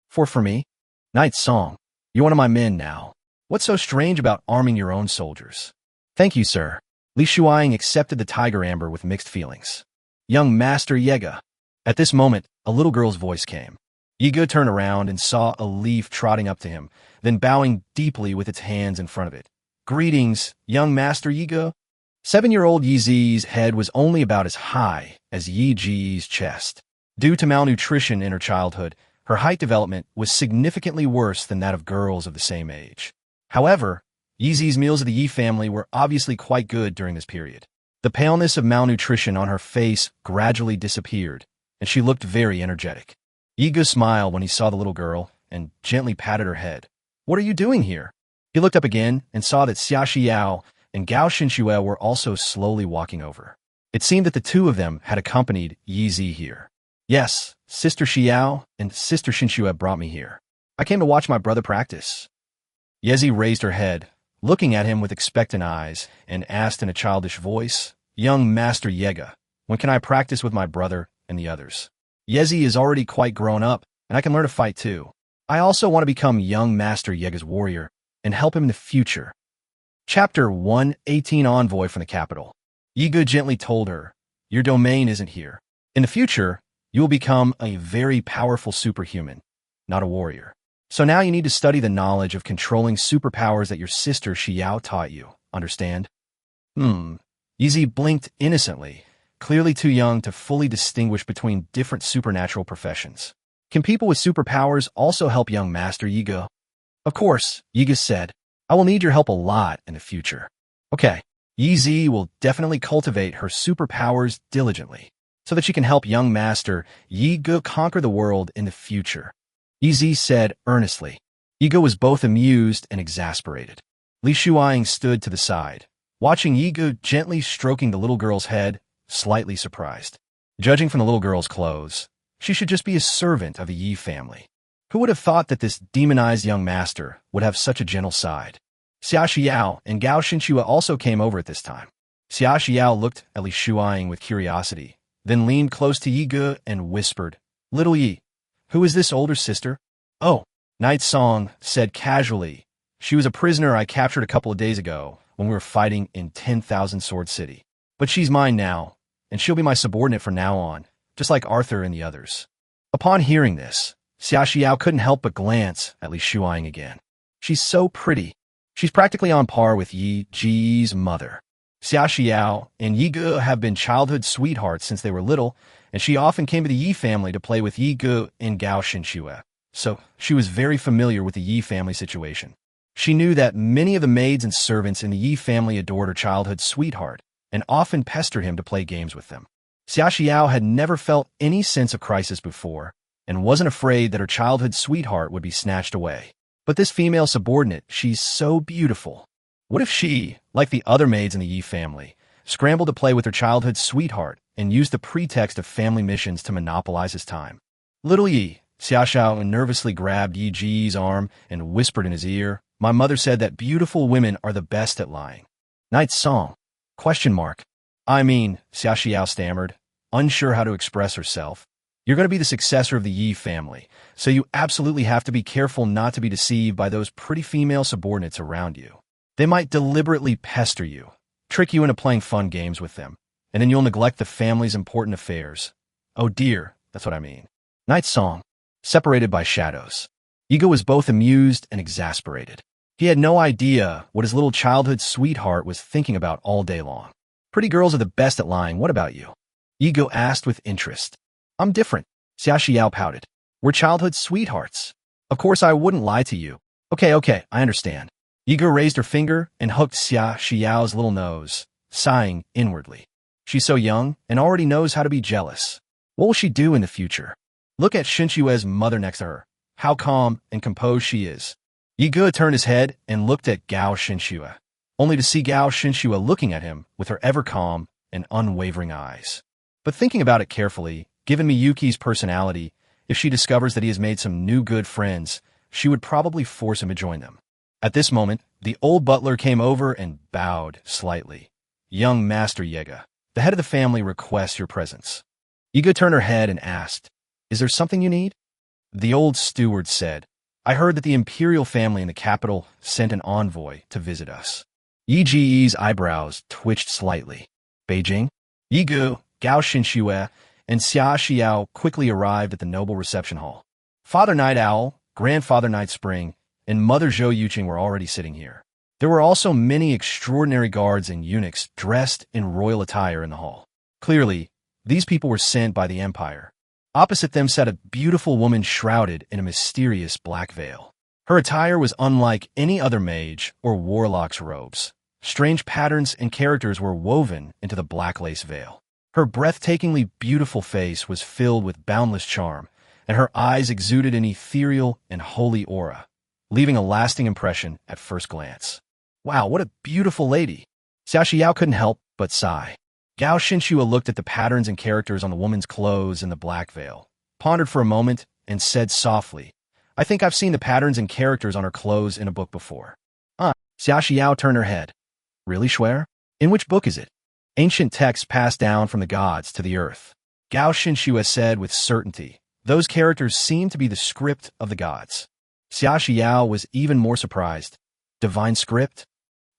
For me? Knight Song, you're one of my men now. What's so strange about arming your own soldiers? Thank you, sir. Li Shuang accepted the tiger amber with mixed feelings. Young Master Yega. At this moment, a little girl's voice came. Yiga turned around and saw a leaf trotting up to him, then bowing deeply with its hands in front of it. Greetings, young Master Yiga. 7-year-old Yi Zi's head was only about as high as Yi Ji's chest. Due to malnutrition in her childhood, her height development was significantly worse than that of girls of the same age. However, Yi Zi's meals of the Yi family were obviously quite good during this period. The paleness of malnutrition on her face gradually disappeared, and she looked very energetic. Yiga smiled when he saw the little girl and gently patted her head. What are you doing here? He looked up again and saw that Xia Xiao and Gao Xinxue were also slowly walking over. It seemed that the two of them had accompanied Yi Zi here. Yes, Sister Xiao and Sister Xinxue brought me here. I came to watch my brother practice. Yezi raised her head, looking at him with expectant eyes, and asked in a childish voice, Young Master Yega, when can I practice with my brother and the others? Yezi is already quite grown up, and I can learn to fight too. I also want to become young Master Yega's warrior and help him in the future. Chapter 118 Envoy from the Capital. Yiga gently told her, your domain isn't here. In the future, you will become a very powerful superhuman, not a warrior. So now you need to study the knowledge of controlling superpowers that your sister Xiao taught you, understand? Yizi blinked innocently, clearly too young to fully distinguish between different supernatural professions. Can people with superpowers also help young Master Yiga? Of course, Yiga said. I will need your help a lot in the future. Okay, Yi Zi will definitely cultivate her superpowers diligently, so that she can help young Master Yiga conquer the world in the future. Yi Zi said earnestly. Yiga was both amused and exasperated. Li Shuang stood to the side, watching Yiga gently stroking the little girl's head, slightly surprised. Judging from the little girl's clothes, she should just be a servant of the Yi family. Who would have thought that this demonized young master would have such a gentle side? Xia Xiao and Gao Xinxue also came over at this time. Xia Xiao looked at Li Shuang with curiosity, then leaned close to Yiga and whispered, Little Yi, who is this older sister? Oh, Knight Song said casually. She was a prisoner I captured a couple of days ago when we were fighting in 10,000 Sword City. But she's mine now, and she'll be my subordinate from now on, just like Arthur and the others. Upon hearing this, Xia Xiao couldn't help but glance at Li Shuang again. She's so pretty. She's practically on par with Yi Ji's mother. Xia Xiao and Yiga have been childhood sweethearts since they were little, and she often came to the Yi family to play with Yiga and Gao Xinxue, so she was very familiar with the Yi family situation. She knew that many of the maids and servants in the Yi family adored her childhood sweetheart and often pestered him to play games with them. Xia Xiao had never felt any sense of crisis before, and wasn't afraid that her childhood sweetheart would be snatched away. But this female subordinate, she's so beautiful. What if she, like the other maids in the Yi family, scrambled to play with her childhood sweetheart and used the pretext of family missions to monopolize his time? Little Yi, Xia Xiao nervously grabbed Yi Ji's arm and whispered in his ear, My mother said that beautiful women are the best at lying. Knight Song? Question mark. I mean, Xia Xiao stammered, unsure how to express herself. You're going to be the successor of the Yi family, so you absolutely have to be careful not to be deceived by those pretty female subordinates around you. They might deliberately pester you, trick you into playing fun games with them, and then you'll neglect the family's important affairs. Oh dear, that's what I mean. Knight Song. Separated by shadows. Yiga was both amused and exasperated. He had no idea what his little childhood sweetheart was thinking about all day long. Pretty girls are the best at lying, what about you? Yiga asked with interest. I'm different, Xia Xiao pouted. We're childhood sweethearts. Of course I wouldn't lie to you. Okay, I understand. Yiga raised her finger and hooked Xia Xiao's little nose, sighing inwardly. She's so young and already knows how to be jealous. What will she do in the future? Look at Xinxue's mother next to her. How calm and composed she is. Yiga turned his head and looked at Gao Xinxue, only to see Gao Xinxue looking at him with her ever calm and unwavering eyes. But thinking about it carefully, Given Miyuki's personality, if she discovers that he has made some new good friends, she would probably force him to join them. At this moment, the old butler came over and bowed slightly. Young Master Yega, the head of the family requests your presence. Yiga turned her head and asked, "Is there something you need?" The old steward said, "I heard that the imperial family in the capital sent an envoy to visit us." Yi Ji's eyebrows twitched slightly. Beijing? Yigu, Gao Xinxue, and Xia Xiao quickly arrived at the noble reception hall. Father Night Owl, Grandfather Night Spring, and Mother Zhou Yuqing were already sitting here. There were also many extraordinary guards and eunuchs dressed in royal attire in the hall. Clearly, these people were sent by the Empire. Opposite them sat a beautiful woman shrouded in a mysterious black veil. Her attire was unlike any other mage or warlock's robes. Strange patterns and characters were woven into the black lace veil. Her breathtakingly beautiful face was filled with boundless charm, and her eyes exuded an ethereal and holy aura, leaving a lasting impression at first glance. Wow, what a beautiful lady! Xia Xiao couldn't help but sigh. Gao Xinxue looked at the patterns and characters on the woman's clothes and the black veil, pondered for a moment, and said softly, "I think I've seen the patterns and characters on her clothes in a book before." Xia Xiao turned her head. "Really, Schwer? In which book is it?" "Ancient texts passed down from the gods to the earth," Gao Xinxue said with certainty. "Those characters seem to be the script of the gods." Xia Xiao was even more surprised. Divine script?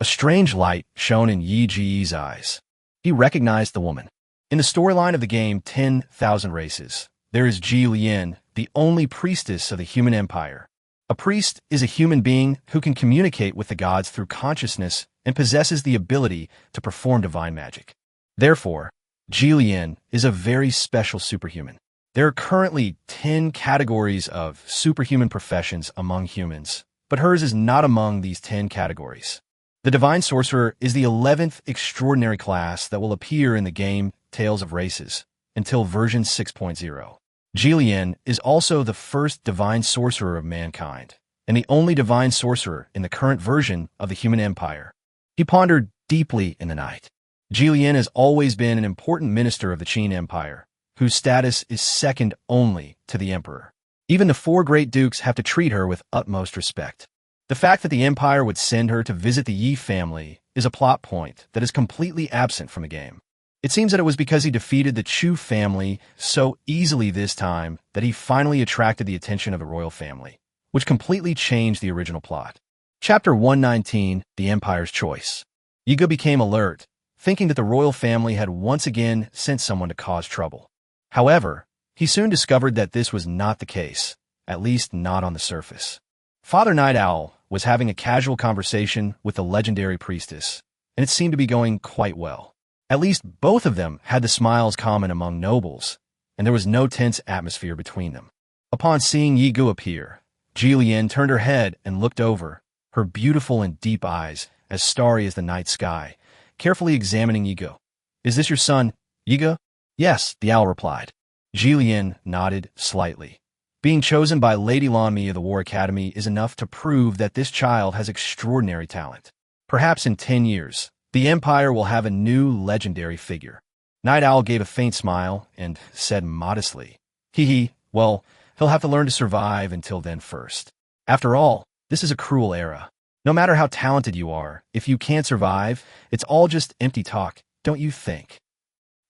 A strange light shone in Yi Ji's eyes. He recognized the woman. In the storyline of the game 10,000 Races, there is Ji Lian, the only priestess of the human empire. A priest is a human being who can communicate with the gods through consciousness and possesses the ability to perform divine magic. Therefore, Ji Lian is a very special superhuman. There are currently 10 categories of superhuman professions among humans, but hers is not among these 10 categories. The Divine Sorcerer is the 11th extraordinary class that will appear in the game Tales of Races until version 6.0. Ji Lian is also the first Divine Sorcerer of mankind, and the only Divine Sorcerer in the current version of the human empire. He pondered deeply in the night. Ji Lian has always been an important minister of the Qin Empire, whose status is second only to the emperor. Even the 4 great dukes have to treat her with utmost respect. The fact that the Empire would send her to visit the Yi family is a plot point that is completely absent from the game. It seems that it was because he defeated the Chu family so easily this time that he finally attracted the attention of the royal family, which completely changed the original plot. Chapter 119, The Empire's Choice. Yiga became alert, thinking that the royal family had once again sent someone to cause trouble. However, he soon discovered that this was not the case, at least not on the surface. Father Night Owl was having a casual conversation with the legendary priestess, and it seemed to be going quite well. At least both of them had the smiles common among nobles, and there was no tense atmosphere between them. Upon seeing Yi Gu appear, Ji Lian turned her head and looked over, her beautiful and deep eyes as starry as the night sky, carefully examining Yi Gu. "Is this your son, Yi Gu?" "Yes," the owl replied. Ji Lian nodded slightly. Being chosen by Lady Lanmi of the War Academy is enough to prove that this child has extraordinary talent. Perhaps in 10 years, the Empire will have a new legendary figure. Night Owl gave a faint smile and said modestly, well, he'll have to learn to survive until then first. After all, this is a cruel era. No matter how talented you are, if you can't survive, it's all just empty talk, don't you think?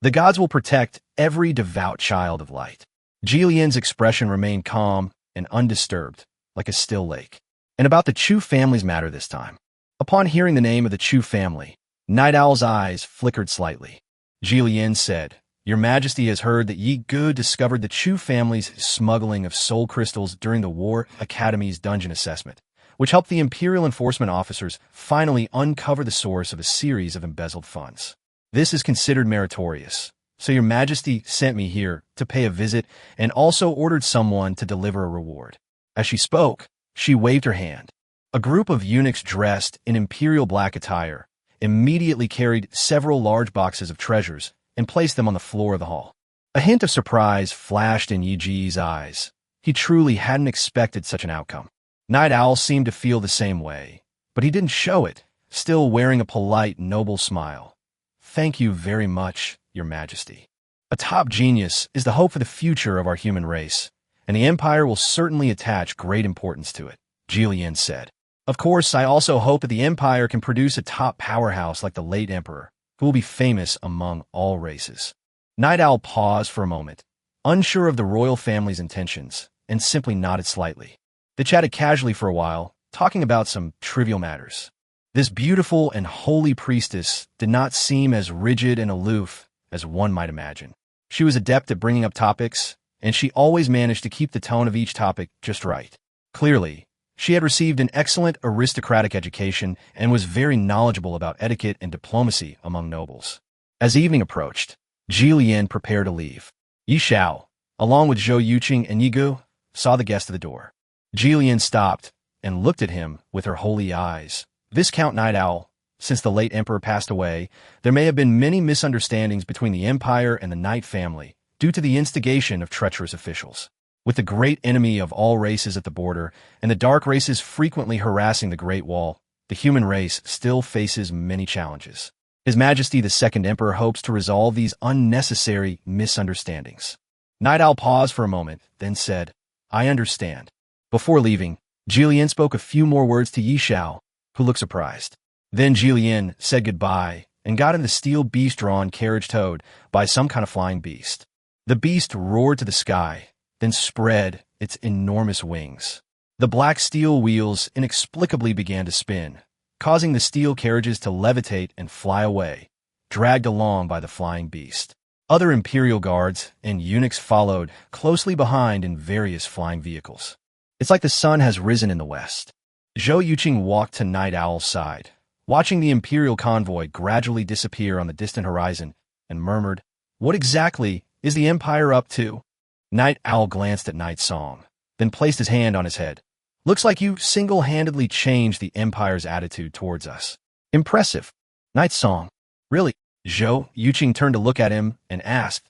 The gods will protect every devout child of light. Ji Lian's expression remained calm and undisturbed, like a still lake. And about the Chu family's matter this time. Upon hearing the name of the Chu family, Night Owl's eyes flickered slightly. Ji Lian said, "Your Majesty has heard that Yi Gu discovered the Chu family's smuggling of soul crystals during the War Academy's dungeon assessment, which helped the Imperial enforcement officers finally uncover the source of a series of embezzled funds. This is considered meritorious. So your Majesty sent me here to pay a visit and also ordered someone to deliver a reward." As she spoke, she waved her hand. A group of eunuchs dressed in imperial black attire immediately carried several large boxes of treasures and placed them on the floor of the hall. A hint of surprise flashed in Yi Ji's eyes. He truly hadn't expected such an outcome. Night Owl seemed to feel the same way, but he didn't show it, still wearing a polite, noble smile. "Thank you very much, Your Majesty." A top genius is the hope for the future of our human race, and the Empire will certainly attach great importance to it, Jillian said. Of course, I also hope that the Empire can produce a top powerhouse like the late Emperor, who will be famous among all races. Night Owl paused for a moment, unsure of the royal family's intentions, and simply nodded slightly. They chatted casually for a while, talking about some trivial matters. This beautiful and holy priestess did not seem as rigid and aloof as one might imagine. She was adept at bringing up topics, and she always managed to keep the tone of each topic just right. Clearly, she had received an excellent aristocratic education and was very knowledgeable about etiquette and diplomacy among nobles. As evening approached, Jillian prepared to leave. Yi Xiao, along with Zhou Yuqing and Yi Gu, saw the guest at the door. Jillian stopped and looked at him with her holy eyes. Viscount Night Owl, since the late emperor passed away, there may have been many misunderstandings between the Empire and the Knight family due to the instigation of treacherous officials. With the great enemy of all races at the border and the dark races frequently harassing the Great Wall, the human race still faces many challenges. His Majesty the Second Emperor hopes to resolve these unnecessary misunderstandings. Night Owl paused for a moment, then said, I understand. Before leaving, Jillian spoke a few more words to Yi Xiao, who looked surprised. Then Jillian said goodbye and got in the steel beast-drawn carriage towed by some kind of flying beast. The beast roared to the sky, then spread its enormous wings. The black steel wheels inexplicably began to spin, causing the steel carriages to levitate and fly away, dragged along by the flying beast. Other imperial guards and eunuchs followed closely behind in various flying vehicles. It's like the sun has risen in the west. Zhou Yuqing walked to Night Owl's side, watching the imperial convoy gradually disappear on the distant horizon, and murmured, What exactly is the Empire up to? Night Owl glanced at Night Song, then placed his hand on his head. Looks like you single-handedly changed the Empire's attitude towards us. Impressive. Night Song. Really? Zhou Yuqing turned to look at him and asked,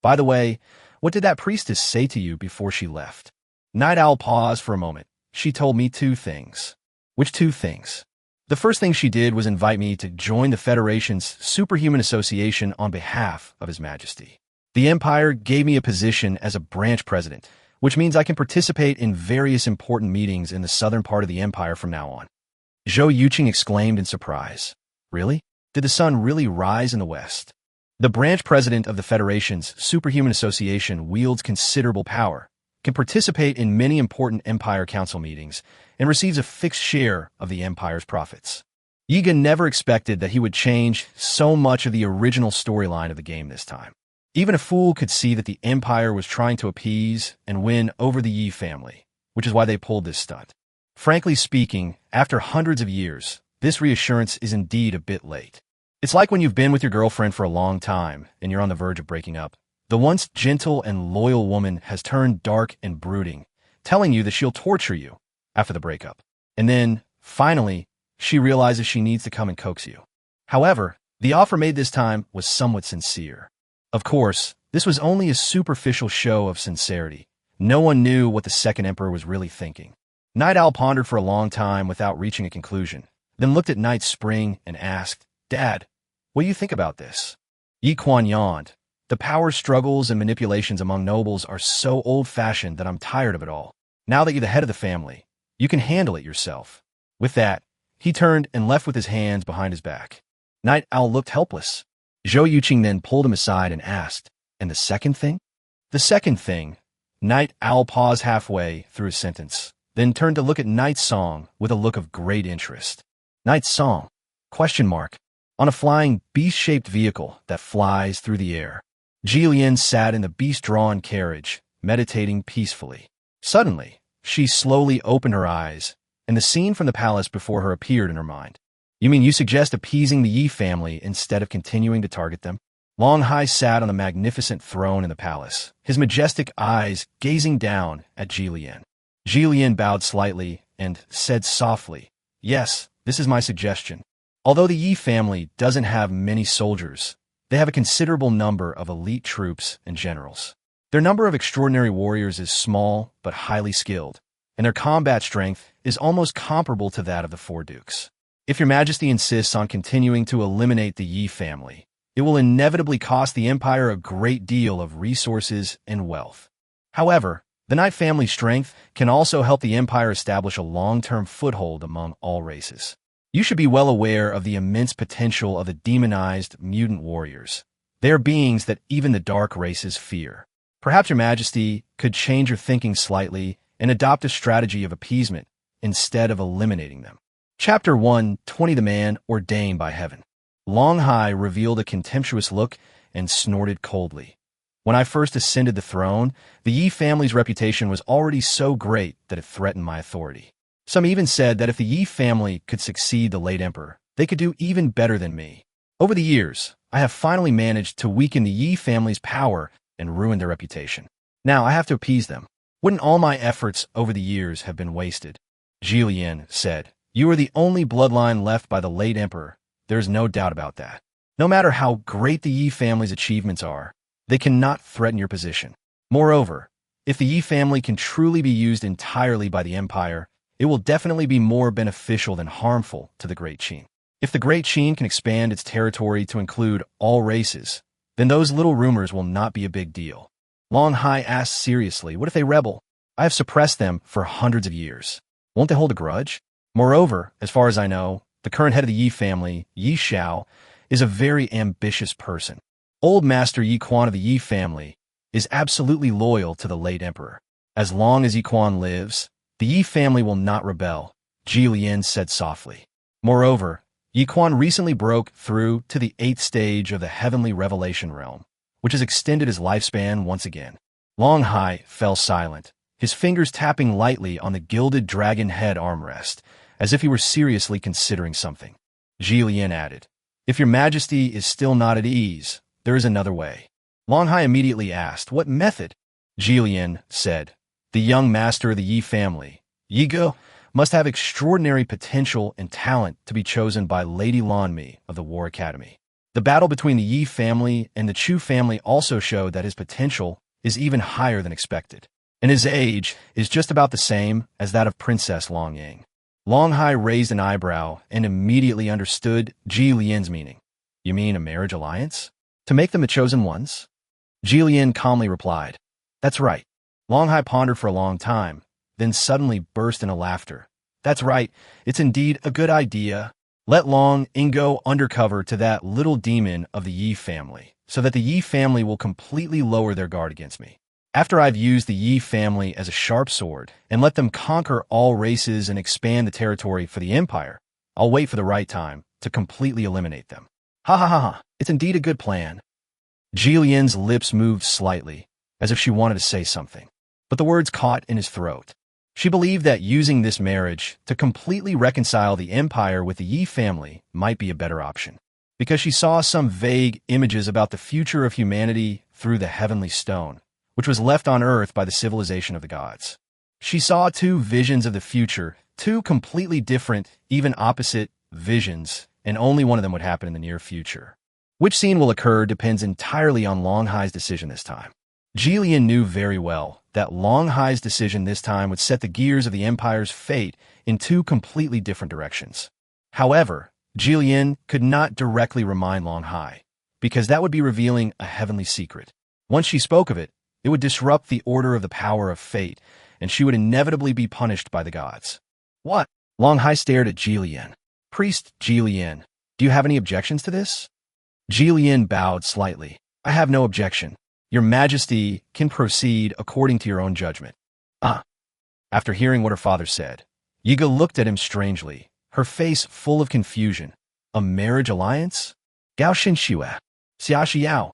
By the way, what did that priestess say to you before she left? Night Owl paused for a moment. She told me 2 things. Which 2 things? The first thing she did was invite me to join the Federation's Superhuman Association on behalf of His Majesty. The Empire gave me a position as a branch president, which means I can participate in various important meetings in the southern part of the Empire from now on. Zhou Yuqing exclaimed in surprise. Really? Did the sun really rise in the west? The branch president of the Federation's Superhuman Association wields considerable power, can participate in many important Empire Council meetings, and receives a fixed share of the Empire's profits. Yiga never expected that he would change so much of the original storyline of the game this time. Even a fool could see that the Empire was trying to appease and win over the Yi family, which is why they pulled this stunt. Frankly speaking, after hundreds of years, this reassurance is indeed a bit late. It's like when you've been with your girlfriend for a long time and you're on the verge of breaking up. The once gentle and loyal woman has turned dark and brooding, telling you that she'll torture you after the breakup. And then, finally, she realizes she needs to come and coax you. However, the offer made this time was somewhat sincere. Of course, this was only a superficial show of sincerity. No one knew what the Second Emperor was really thinking. Night Owl pondered for a long time without reaching a conclusion, then looked at Night Spring and asked, Dad, what do you think about this? Yi Quan yawned. The power struggles and manipulations among nobles are so old-fashioned that I'm tired of it all. Now that you're the head of the family, you can handle it yourself. With that, he turned and left with his hands behind his back. Night Owl looked helpless. Zhou Yuqing then pulled him aside and asked, And the second thing? The second thing. Night Owl paused halfway through his sentence, then turned to look at Night Song with a look of great interest. Night Song? Question mark. On a flying beast-shaped vehicle that flies through the air. Jillian sat in the beast-drawn carriage, meditating peacefully. Suddenly, she slowly opened her eyes, and the scene from the palace before her appeared in her mind. You mean you suggest appeasing the Yi family instead of continuing to target them? Long Hai sat on the magnificent throne in the palace, his majestic eyes gazing down at Jillian. Jillian bowed slightly and said softly, Yes, this is my suggestion. Although the Yi family doesn't have many soldiers, they have a considerable number of elite troops and generals. Their number of extraordinary warriors is small but highly skilled, and their combat strength is almost comparable to that of the Four Dukes. If Your Majesty insists on continuing to eliminate the Yi family, it will inevitably cost the empire a great deal of resources and wealth. However, the Knight family's strength can also help the empire establish a long-term foothold among all races. You should be well aware of the immense potential of the demonized mutant warriors. They are beings that even the dark races fear. Perhaps Your Majesty could change your thinking slightly and adopt a strategy of appeasement instead of eliminating them. Chapter 120 The Man Ordained by Heaven. Long Hai revealed a contemptuous look and snorted coldly. When I first ascended the throne, the Yi family's reputation was already so great that it threatened my authority. Some even said that if the Yi family could succeed the late emperor, they could do even better than me. Over the years, I have finally managed to weaken the Yi family's power and ruin their reputation. Now I have to appease them. Wouldn't all my efforts over the years have been wasted? Jilian said, "You are the only bloodline left by the late emperor. There is no doubt about that. No matter how great the Yi family's achievements are, they cannot threaten your position. Moreover, if the Yi family can truly be used entirely by the empire, it will definitely be more beneficial than harmful to the Great Qin. If the Great Qin can expand its territory to include all races, then those little rumors will not be a big deal." Long Hai asked seriously, "What if they rebel? I have suppressed them for hundreds of years. Won't they hold a grudge? Moreover, as far as I know, the current head of the Yi family, Yi Xiao, is a very ambitious person. Old Master Yi Quan of the Yi family is absolutely loyal to the late emperor. As long as Yi Quan lives, the Yi family will not rebel," Jilian said softly. Moreover, Yi Quan recently broke through to the 8th stage of the heavenly revelation realm, which has extended his lifespan once again. Long Hai fell silent, his fingers tapping lightly on the gilded dragon head armrest, as if he were seriously considering something. Jilian added, "If Your Majesty is still not at ease, there is another way." Long Hai immediately asked, "What method?" Jilian said, "The young master of the Yi family, Yi Ge, must have extraordinary potential and talent to be chosen by Lady Lanmi of the War Academy. The battle between the Yi family and the Chu family also showed that his potential is even higher than expected, and his age is just about the same as that of Princess Long Yang." Long Hai raised an eyebrow and immediately understood Jilian's meaning. "You mean a marriage alliance? To make them the chosen ones?" Jilian calmly replied, "That's right." Long Hai pondered for a long time, then suddenly burst into laughter. "That's right, it's indeed a good idea. Let Long Ing go undercover to that little demon of the Yi family, so that the Yi family will completely lower their guard against me. After I've used the Yi family as a sharp sword and let them conquer all races and expand the territory for the empire, I'll wait for the right time to completely eliminate them." "Ha ha ha ha, it's indeed a good plan." Jilian's lips moved slightly, as if she wanted to say something, but the words caught in his throat. She believed that using this marriage to completely reconcile the empire with the Yi family might be a better option, because she saw some vague images about the future of humanity through the heavenly stone, which was left on Earth by the civilization of the gods. She saw two visions of the future, two completely different, even opposite visions, and only one of them would happen in the near future. Which scene will occur depends entirely on Long Hai's decision this time. Jilian knew very well that Long Hai's decision this time would set the gears of the empire's fate in two completely different directions. However, Jilian could not directly remind Long Hai, because that would be revealing a heavenly secret. Once she spoke of it, it would disrupt the order of the power of fate, and she would inevitably be punished by the gods. "What?" Long Hai stared at Jilian. "Priest Jilian, do you have any objections to this?" Jilian bowed slightly. "I have no objection. Your Majesty can proceed according to your own judgment." After hearing what her father said, Yiga looked at him strangely, her face full of confusion. "A marriage alliance? Gao Xinxue, Xia Xiao."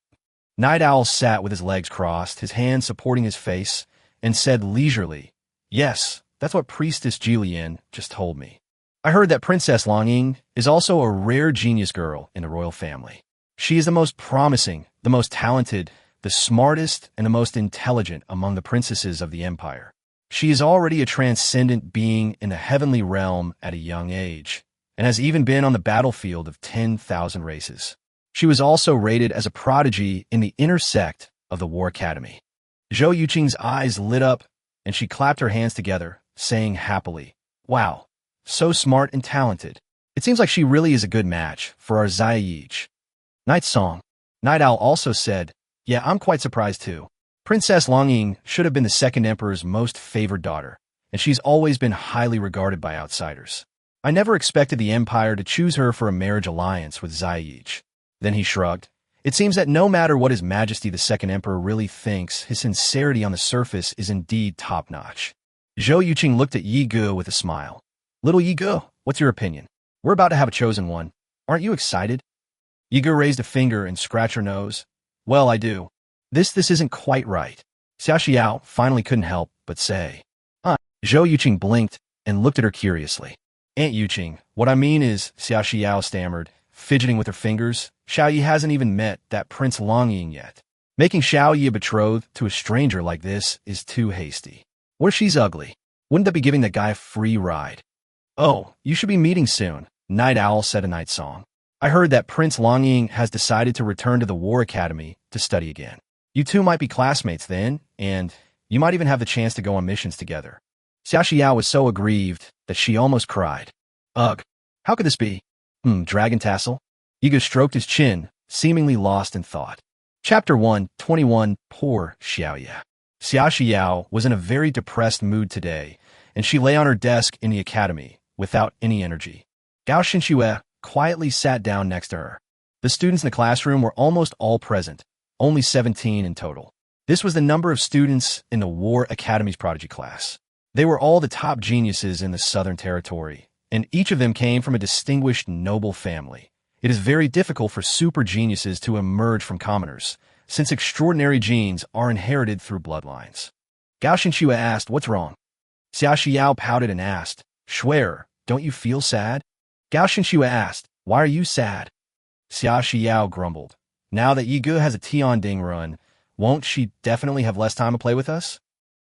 Night Owl sat with his legs crossed, his hands supporting his face, and said leisurely, "Yes, that's what Priestess Jilian just told me. I heard that Princess Longying is also a rare genius girl in the royal family. She is the most promising, the most talented, the smartest, and the most intelligent among the princesses of the empire. She is already a transcendent being in the heavenly realm at a young age, and has even been on the battlefield of 10,000 races. She was also rated as a prodigy in the inner sect of the War Academy." Zhou Yuqing's eyes lit up, and she clapped her hands together, saying happily, "Wow, so smart and talented. It seems like she really is a good match for our Zayich." Night Song. Night Owl also said, yeah, I'm quite surprised too. Princess Longying should have been the second emperor's most favored daughter, and she's always been highly regarded by outsiders. I never expected the empire to choose her for a marriage alliance with Ziyech. Then he shrugged. It seems that no matter what His Majesty the Second Emperor really thinks, his sincerity on the surface is indeed top-notch. Zhou Yuqing looked at Yi Ge with a smile. Little Yi Ge, what's your opinion? We're about to have a chosen one. Aren't you excited? Yi Ge raised a finger and scratched her nose. Well, I do. This isn't quite right. Xia Xiao finally couldn't help but say. Zhou Yuqing blinked and looked at her curiously. Aunt Yuqing, what I mean is, Xia Xiao stammered, fidgeting with her fingers, Xiao Yi hasn't even met that Prince Longying yet. Making Xiao Yi a betrothed to a stranger like this is too hasty. What if she's ugly? Wouldn't that be giving that guy a free ride? Oh, you should be meeting soon, Night Owl said a night song. I heard that Prince Longying has decided to return to the War Academy to study again. You two might be classmates then, and you might even have the chance to go on missions together. Xia Xiao was so aggrieved that she almost cried. Ugh, how could this be? Dragon tassel? Yi Ge stroked his chin, seemingly lost in thought. Chapter 121 Poor Xiaoye. Xia Xiao was in a very depressed mood today, and she lay on her desk in the academy, without any energy. Gao Xinxue quietly sat down next to her. The students in the classroom were almost all present, only 17 in total. This was the number of students in the War Academy's prodigy class. They were all the top geniuses in the Southern Territory, and each of them came from a distinguished noble family. It is very difficult for super geniuses to emerge from commoners, since extraordinary genes are inherited through bloodlines. Gao Xinxue asked, what's wrong? Xia Xiao pouted and asked, Shuer, don't you feel sad? Gao Xinxue asked, why are you sad? Xia Xiao grumbled, now that Yi Ge has a Tianding run, won't she definitely have less time to play with us?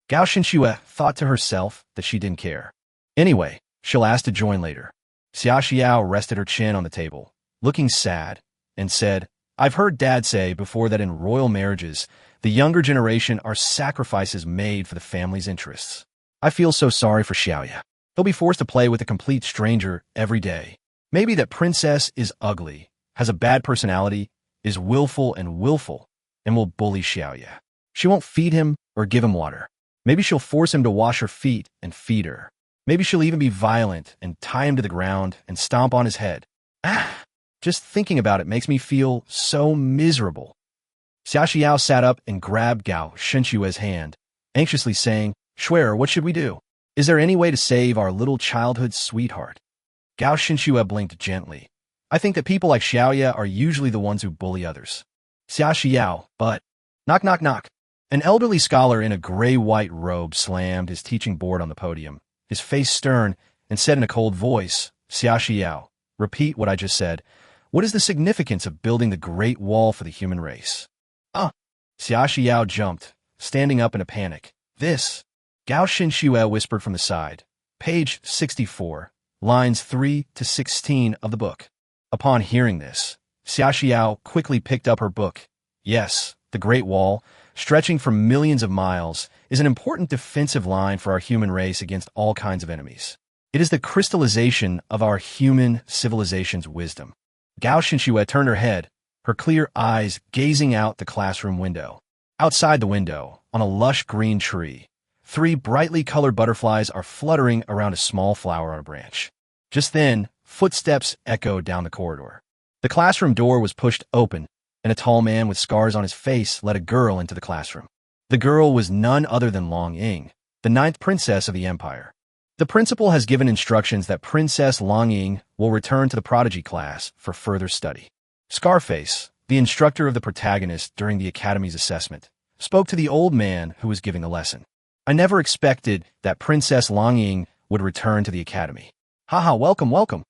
Gao Xinxue thought to herself that she didn't care. Anyway, she'll ask to join later. Xia Xiao rested her chin on the table, looking sad, and said, I've heard Dad say before that in royal marriages, the younger generation are sacrifices made for the family's interests. I feel so sorry for Xiaoye. He'll be forced to play with a complete stranger every day. Maybe that princess is ugly, has a bad personality, is willful, and will bully Xiaoye. She won't feed him or give him water. Maybe she'll force him to wash her feet and feed her. Maybe she'll even be violent and tie him to the ground and stomp on his head. Just thinking about it makes me feel so miserable. Xia Xiao sat up and grabbed Gao Xinxue's hand, anxiously saying, Shuer, what should we do? Is there any way to save our little childhood sweetheart? Gao Xinxue blinked gently. I think that people like Xiaoye are usually the ones who bully others. Xia Xiao, but... Knock, knock, knock. An elderly scholar in a gray-white robe slammed his teaching board on the podium, his face stern, and said in a cold voice, Xia Xiao, repeat what I just said. What is the significance of building the Great Wall for the human race? Xia Xiao jumped, standing up in a panic. This. Gao Xinxue whispered from the side. Page 64, lines 3 to 16 of the book. Upon hearing this, Xia Xiao quickly picked up her book. Yes, the Great Wall, stretching for millions of miles, is an important defensive line for our human race against all kinds of enemies. It is the crystallization of our human civilization's wisdom. Gao Xinxue turned her head, her clear eyes gazing out the classroom window. Outside the window, on a lush green tree, 3 brightly colored butterflies are fluttering around a small flower on a branch. Just then, footsteps echoed down the corridor. The classroom door was pushed open, and a tall man with scars on his face led a girl into the classroom. The girl was none other than Longying, the 9th princess of the empire. The principal has given instructions that Princess Longying will return to the prodigy class for further study. Scarface, the instructor of the protagonist during the academy's assessment, spoke to the old man who was giving the lesson. I never expected that Princess Longying would return to the academy. Haha, welcome, welcome.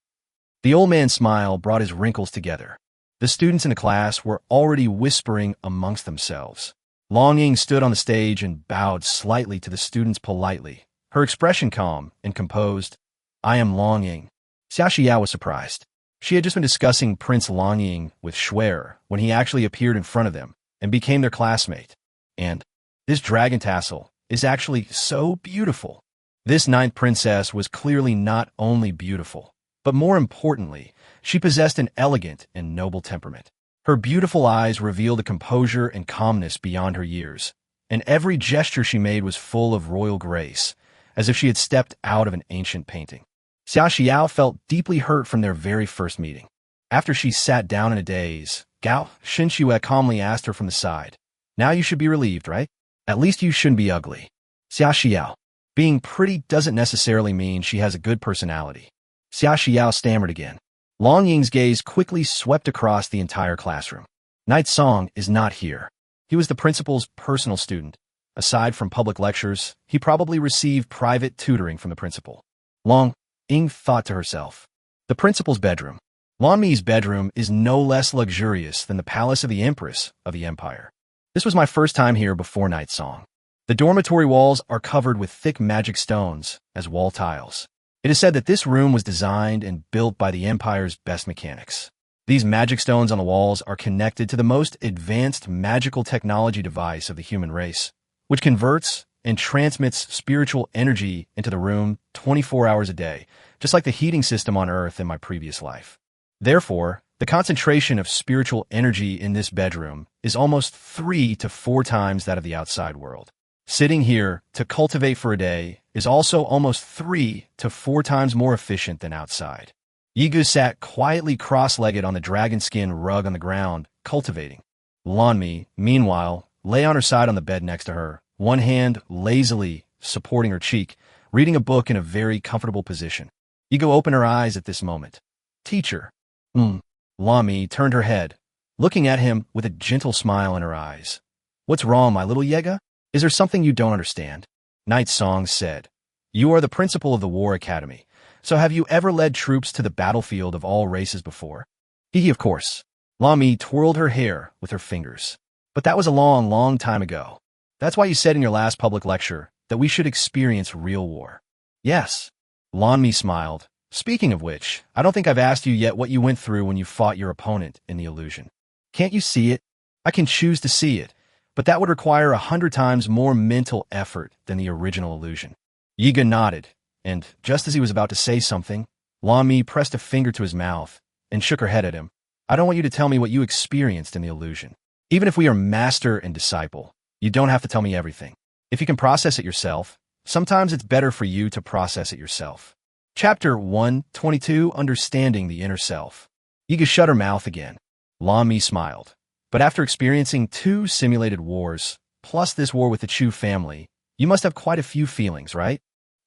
The old man's smile brought his wrinkles together. The students in the class were already whispering amongst themselves. Longying stood on the stage and bowed slightly to the students politely, her expression calm and composed. I am Longying. Xia Xiao was surprised. She had just been discussing Prince Longying with Shuer when he actually appeared in front of them and became their classmate. And this dragon tassel is actually so beautiful. This 9th princess was clearly not only beautiful, but more importantly, she possessed an elegant and noble temperament. Her beautiful eyes revealed a composure and calmness beyond her years, and every gesture she made was full of royal grace, as if she had stepped out of an ancient painting. Xia Xiao felt deeply hurt from their very first meeting. After she sat down in a daze, Gao Xinxue calmly asked her from the side, "Now you should be relieved, right? At least you shouldn't be ugly." Xia Xiao. Being pretty doesn't necessarily mean she has a good personality. Xia Xiao stammered again. Long Ying's gaze quickly swept across the entire classroom. Night Song is not here. He was the principal's personal student. Aside from public lectures, he probably received private tutoring from the principal. Long Ying thought to herself. The principal's bedroom. Lan Mi's bedroom is no less luxurious than the palace of the Empress of the Empire. This was my first time here before Night Song. The dormitory walls are covered with thick magic stones as wall tiles. It is said that this room was designed and built by the Empire's best mechanics. These magic stones on the walls are connected to the most advanced magical technology device of the human race, which converts and transmits spiritual energy into the room 24 hours a day, just like the heating system on Earth in my previous life. Therefore, the concentration of spiritual energy in this bedroom is almost 3 to 4 times that of the outside world. Sitting here to cultivate for a day is also almost 3 to 4 times more efficient than outside. Yigu sat quietly cross-legged on the dragon skin rug on the ground, cultivating. Lan Mi, meanwhile, lay on her side on the bed next to her, one hand lazily supporting her cheek, reading a book in a very comfortable position. Yigu opened her eyes at this moment. "Teacher." Lan Mi turned her head, looking at him with a gentle smile in her eyes. "What's wrong, my little Yega? Is there something you don't understand?" Night Song said, "You are the principal of the War Academy, so have you ever led troops to the battlefield of all races before?" "Hee, of course." Lan Mi twirled her hair with her fingers. "But that was a long, long time ago. That's why you said in your last public lecture that we should experience real war." "Yes." Lan Mi smiled. "Speaking of which, I don't think I've asked you yet what you went through when you fought your opponent in the illusion. Can't you see it? I can choose to see it, but that would require 100 times more mental effort than the original illusion." Yiga nodded, and just as he was about to say something, Lan Mi pressed a finger to his mouth and shook her head at him. "I don't want you to tell me what you experienced in the illusion. Even if we are master and disciple, you don't have to tell me everything. If you can process it yourself, sometimes it's better for you to process it yourself." Chapter 122, Understanding the Inner Self. Yiga shut her mouth again. Lan Mi smiled. "But after experiencing 2 simulated wars, plus this war with the Chu family, you must have quite a few feelings, right?"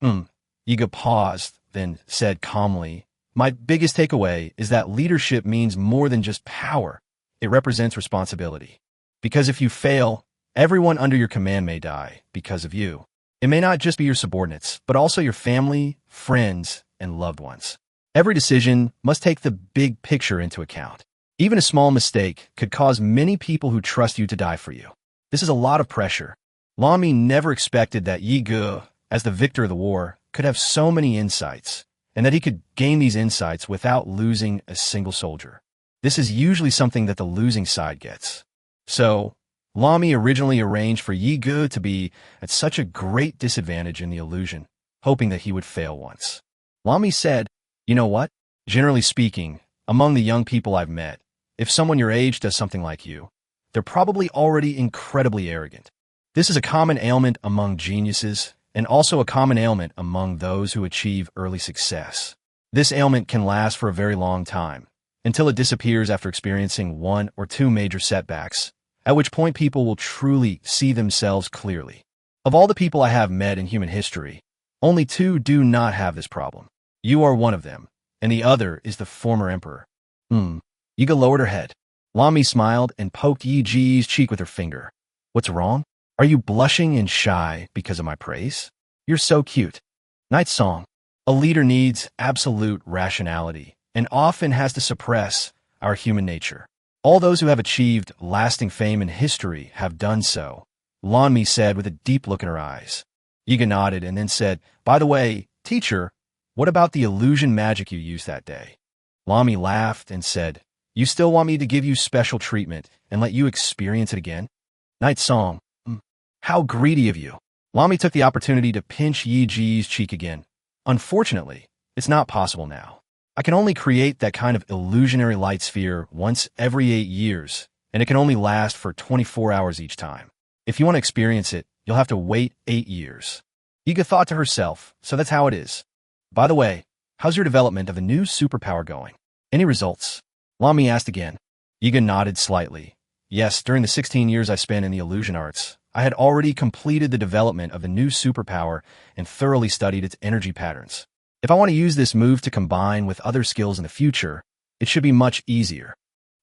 Yiga paused, then said calmly, "My biggest takeaway is that leadership means more than just power. It represents responsibility. Because if you fail, everyone under your command may die because of you. It may not just be your subordinates, but also your family, friends, and loved ones. Every decision must take the big picture into account. Even a small mistake could cause many people who trust you to die for you. This is a lot of pressure." Lan Mi never expected that Yi Ge, as the victor of the war, could have so many insights, and that he could gain these insights without losing a single soldier. This is usually something that the losing side gets. So, Lan Mi originally arranged for Yi Ge to be at such a great disadvantage in the illusion, hoping that he would fail once. Lan Mi said, "You know what? Generally speaking, among the young people I've met, if someone your age does something like you, they're probably already incredibly arrogant. This is a common ailment among geniuses, and also a common ailment among those who achieve early success. This ailment can last for a very long time, until it disappears after experiencing 1 or 2 major setbacks, at which point people will truly see themselves clearly. Of all the people I have met in human history, only 2 do not have this problem. You are one of them, and the other is the former emperor." Yiga lowered her head. Lan Mi smiled and poked Yi Ji's cheek with her finger. "What's wrong? Are you blushing and shy because of my praise? You're so cute." Night Song. A leader needs absolute rationality and often has to suppress our human nature. All those who have achieved lasting fame in history have done so, Lan Mi said with a deep look in her eyes. Yiga nodded and then said, "By the way, teacher, what about the illusion magic you used that day?" Lan Mi laughed and said, "You still want me to give you special treatment and let you experience it again?" Night Song. How greedy of you. Lan Mi took the opportunity to pinch Yi Ji's cheek again. "Unfortunately, it's not possible now. I can only create that kind of illusionary light sphere once every 8 years, and it can only last for 24 hours each time. If you want to experience it, you'll have to wait 8 years. Yiga thought to herself, so that's how it is. By the way, how's your development of the new superpower going? Any results? Lami asked again. Yiga nodded slightly. Yes, during the 16 years I spent in the illusion arts, I had already completed the development of the new superpower and thoroughly studied its energy patterns. If I want to use this move to combine with other skills in the future, it should be much easier.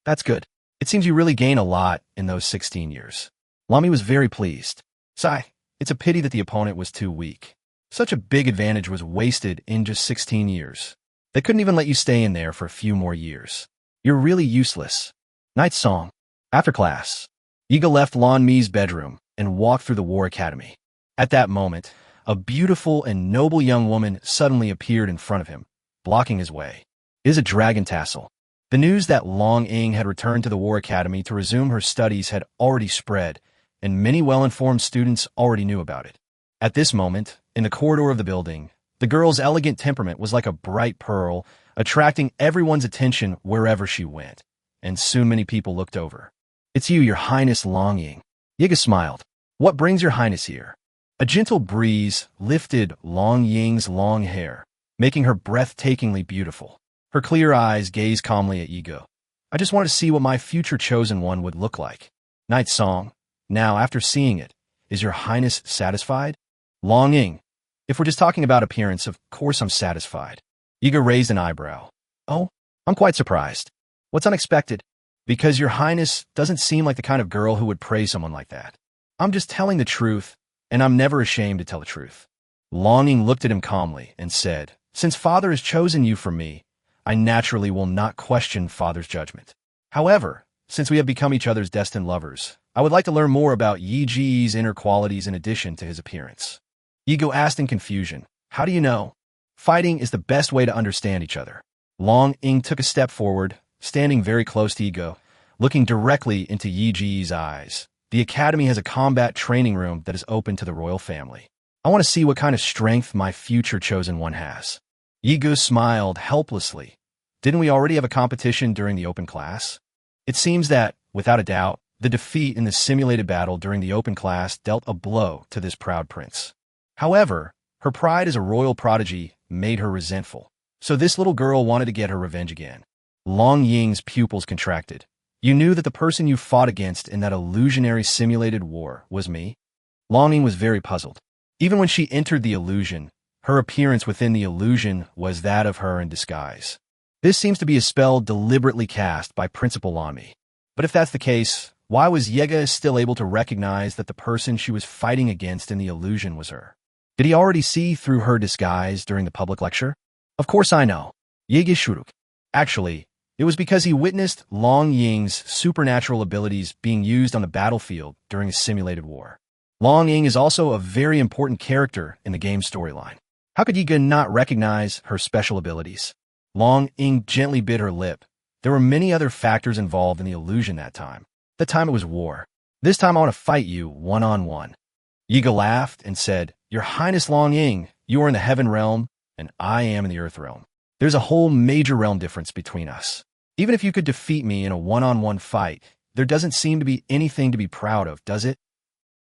That's good. It seems you really gain a lot in those 16 years. Lami was very pleased. Sigh, it's a pity that the opponent was too weak. Such a big advantage was wasted in just 16 years. They couldn't even let you stay in there for a few more years. You're really useless. Night song. After class, Yiga left Lan Mi's bedroom and walked through the War Academy. At that moment, a beautiful and noble young woman suddenly appeared in front of him, blocking his way. It is a dragon tassel. The news that Long Ying had returned to the War Academy to resume her studies had already spread, and many well-informed students already knew about it. At this moment, in the corridor of the building, the girl's elegant temperament was like a bright pearl, attracting everyone's attention wherever she went, and soon many people looked over. It's you, Your Highness Long Ying. Yiga smiled. What brings Your Highness here? A gentle breeze lifted Long Ying's long hair, making her breathtakingly beautiful. Her clear eyes gazed calmly at Yiga. I just wanted to see what my future chosen one would look like. Night song. Now, after seeing it, is Your Highness satisfied? Long Ying. If we're just talking about appearance, of course I'm satisfied. Yiga raised an eyebrow. Oh, I'm quite surprised. What's unexpected? Because Your Highness doesn't seem like the kind of girl who would praise someone like that. I'm just telling the truth, and I'm never ashamed to tell the truth. Long Ying looked at him calmly and said, Since Father has chosen you for me, I naturally will not question Father's judgment. However, since we have become each other's destined lovers, I would like to learn more about Yi Ji's inner qualities in addition to his appearance. Yiga asked in confusion, How do you know? Fighting is the best way to understand each other. Long Ying took a step forward, standing very close to Yiga, looking directly into Yi Ji's eyes. The Academy has a combat training room that is open to the royal family. I want to see what kind of strength my future chosen one has. Yiga smiled helplessly. Didn't we already have a competition during the open class? It seems that, without a doubt, the defeat in the simulated battle during the open class dealt a blow to this proud prince. However, her pride as a royal prodigy made her resentful, so this little girl wanted to get her revenge again. Long Ying's pupils contracted. You knew that the person you fought against in that illusionary simulated war was me? Long Ying was very puzzled. Even when she entered the illusion, her appearance within the illusion was that of her in disguise. This seems to be a spell deliberately cast by Principal Lanmi. But if that's the case, why was Yiga still able to recognize that the person she was fighting against in the illusion was her? Did he already see through her disguise during the public lecture? Of course I know. Yiga Shuruk. Actually, it was because he witnessed Long Ying's supernatural abilities being used on the battlefield during a simulated war. Long Ying is also a very important character in the game's storyline. How could Yiga not recognize her special abilities? Long Ying gently bit her lip. There were many other factors involved in the illusion that time. That time it was war. This time I want to fight you one-on-one. Yiga laughed and said, Your Highness Long Ying, you are in the heaven realm, and I am in the earth realm. There's a whole major realm difference between us. Even if you could defeat me in a one-on-one fight, there doesn't seem to be anything to be proud of, does it?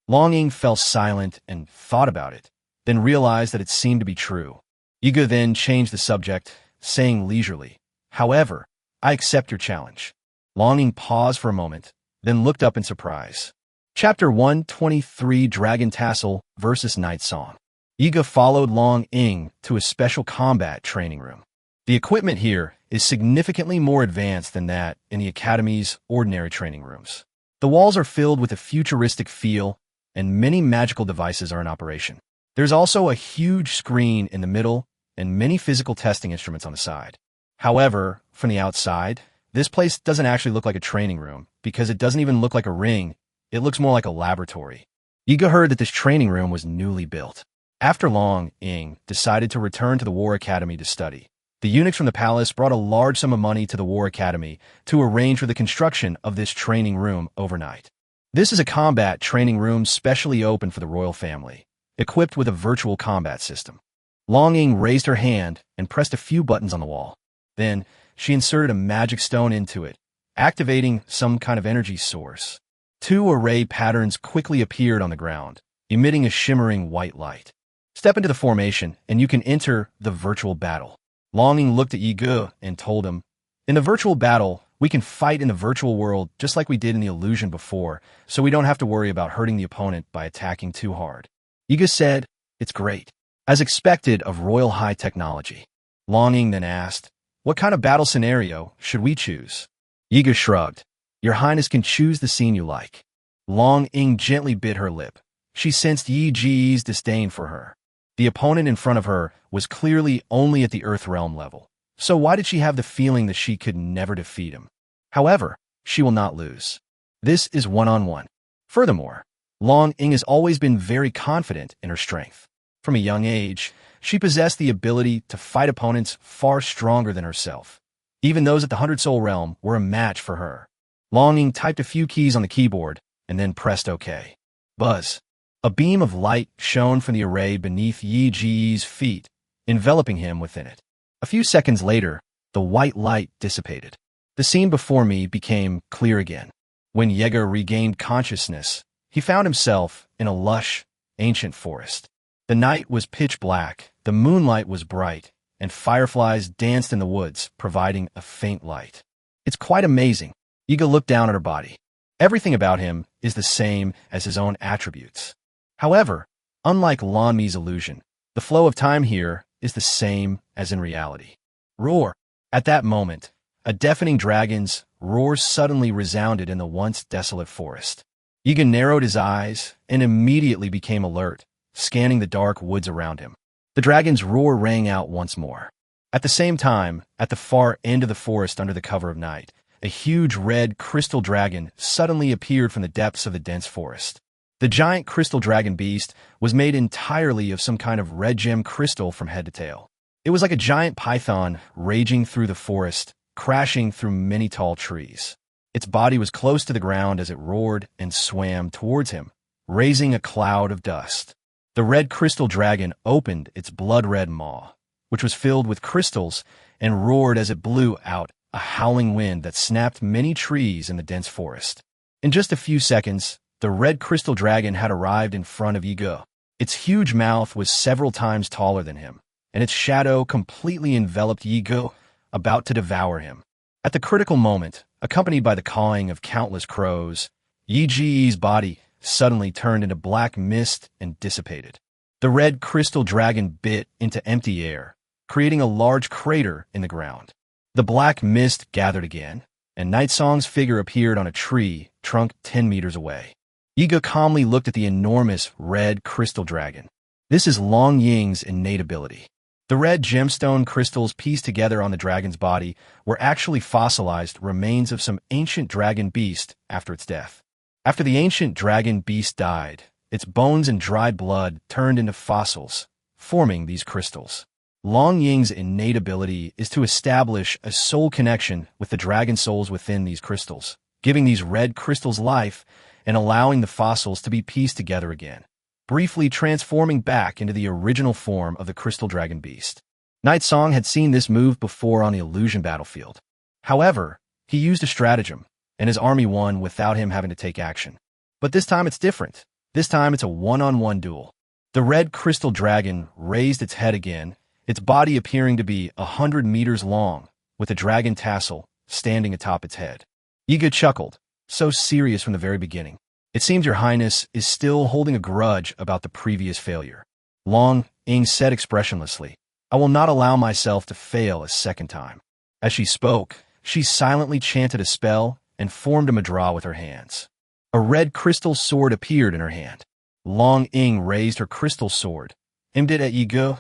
Long Ying fell silent and thought about it, then realized that it seemed to be true. Yiga then changed the subject, saying leisurely, However, I accept your challenge. Long Ying paused for a moment, then looked up in surprise. Chapter 123 Dragon Tassel vs. Night Song. Yiga followed Long Ying to a special combat training room. The equipment here is significantly more advanced than that in the Academy's ordinary training rooms. The walls are filled with a futuristic feel, and many magical devices are in operation. There's also a huge screen in the middle and many physical testing instruments on the side. However, from the outside, this place doesn't actually look like a training room because it doesn't even look like a ring. It looks more like a laboratory. Yiga heard that this training room was newly built. After Long Ying decided to return to the War Academy to study, the eunuchs from the palace brought a large sum of money to the War Academy to arrange for the construction of this training room overnight. This is a combat training room specially open for the royal family, equipped with a virtual combat system. Long Ying raised her hand and pressed a few buttons on the wall. Then, she inserted a magic stone into it, activating some kind of energy source. Two array patterns quickly appeared on the ground, emitting a shimmering white light. Step into the formation, and you can enter the virtual battle. Longing looked at Yi Ge and told him, in the virtual battle, we can fight in the virtual world just like we did in the illusion before, so we don't have to worry about hurting the opponent by attacking too hard. Yi Ge said, it's great. As expected of royal high technology. Longing then asked, what kind of battle scenario should we choose? Yi Ge shrugged. Your Highness can choose the scene you like. Longing gently bit her lip. She sensed Yi Ji's disdain for her. The opponent in front of her was clearly only at the Earth Realm level. So why did she have the feeling that she could never defeat him? However, she will not lose. This is one-on-one. Furthermore, Longing has always been very confident in her strength. From a young age, she possessed the ability to fight opponents far stronger than herself. Even those at the 100-soul realm were a match for her. Longing typed a few keys on the keyboard and then pressed OK. Buzz. A beam of light shone from the array beneath Yi Ji's feet, enveloping him within it. A few seconds later, the white light dissipated. The scene before me became clear again. When Yeager regained consciousness, he found himself in a lush, ancient forest. The night was pitch black, the moonlight was bright, and fireflies danced in the woods, providing a faint light. It's quite amazing. Yi Ge looked down at her body. Everything about him is the same as his own attributes. However, unlike Lanmi's illusion, the flow of time here is the same as in reality. Roar! At that moment, a deafening dragon's roar suddenly resounded in the once desolate forest. Yi Ge narrowed his eyes and immediately became alert, scanning the dark woods around him. The dragon's roar rang out once more. At the same time, at the far end of the forest under the cover of night, a huge red crystal dragon suddenly appeared from the depths of the dense forest. The giant crystal dragon beast was made entirely of some kind of red gem crystal from head to tail. It was like a giant python raging through the forest, crashing through many tall trees. Its body was close to the ground as it roared and swam towards him, raising a cloud of dust. The red crystal dragon opened its blood-red maw, which was filled with crystals, and roared as it blew out a howling wind that snapped many trees in the dense forest. In just a few seconds, the red crystal dragon had arrived in front of Yi Ge. Its huge mouth was several times taller than him, and its shadow completely enveloped Yi Ge, about to devour him. At the critical moment, accompanied by the cawing of countless crows, Yi Ji's body suddenly turned into black mist and dissipated. The red crystal dragon bit into empty air, creating a large crater in the ground. The black mist gathered again, and Night Song's figure appeared on a tree trunk 10 meters away. Yi Ge calmly looked at the enormous red crystal dragon. This is Longying's innate ability. The red gemstone crystals pieced together on the dragon's body were actually fossilized remains of some ancient dragon beast after its death. After the ancient dragon beast died, its bones and dried blood turned into fossils, forming these crystals. Longying's innate ability is to establish a soul connection with the dragon souls within these crystals, giving these red crystals life and allowing the fossils to be pieced together again, briefly transforming back into the original form of the crystal dragon beast. Night Song had seen this move before on the illusion battlefield. However, he used a stratagem, and his army won without him having to take action. But this time it's different. This time it's a one-on-one duel. The red crystal dragon raised its head again, its body appearing to be 100 meters long, with a dragon tassel standing atop its head. Yi Ge chuckled, so serious from the very beginning. It seems your highness is still holding a grudge about the previous failure. Longing said expressionlessly, I will not allow myself to fail a second time. As she spoke, she silently chanted a spell and formed a mudra with her hands. A red crystal sword appeared in her hand. Longing raised her crystal sword, aimed it at Yi Ge,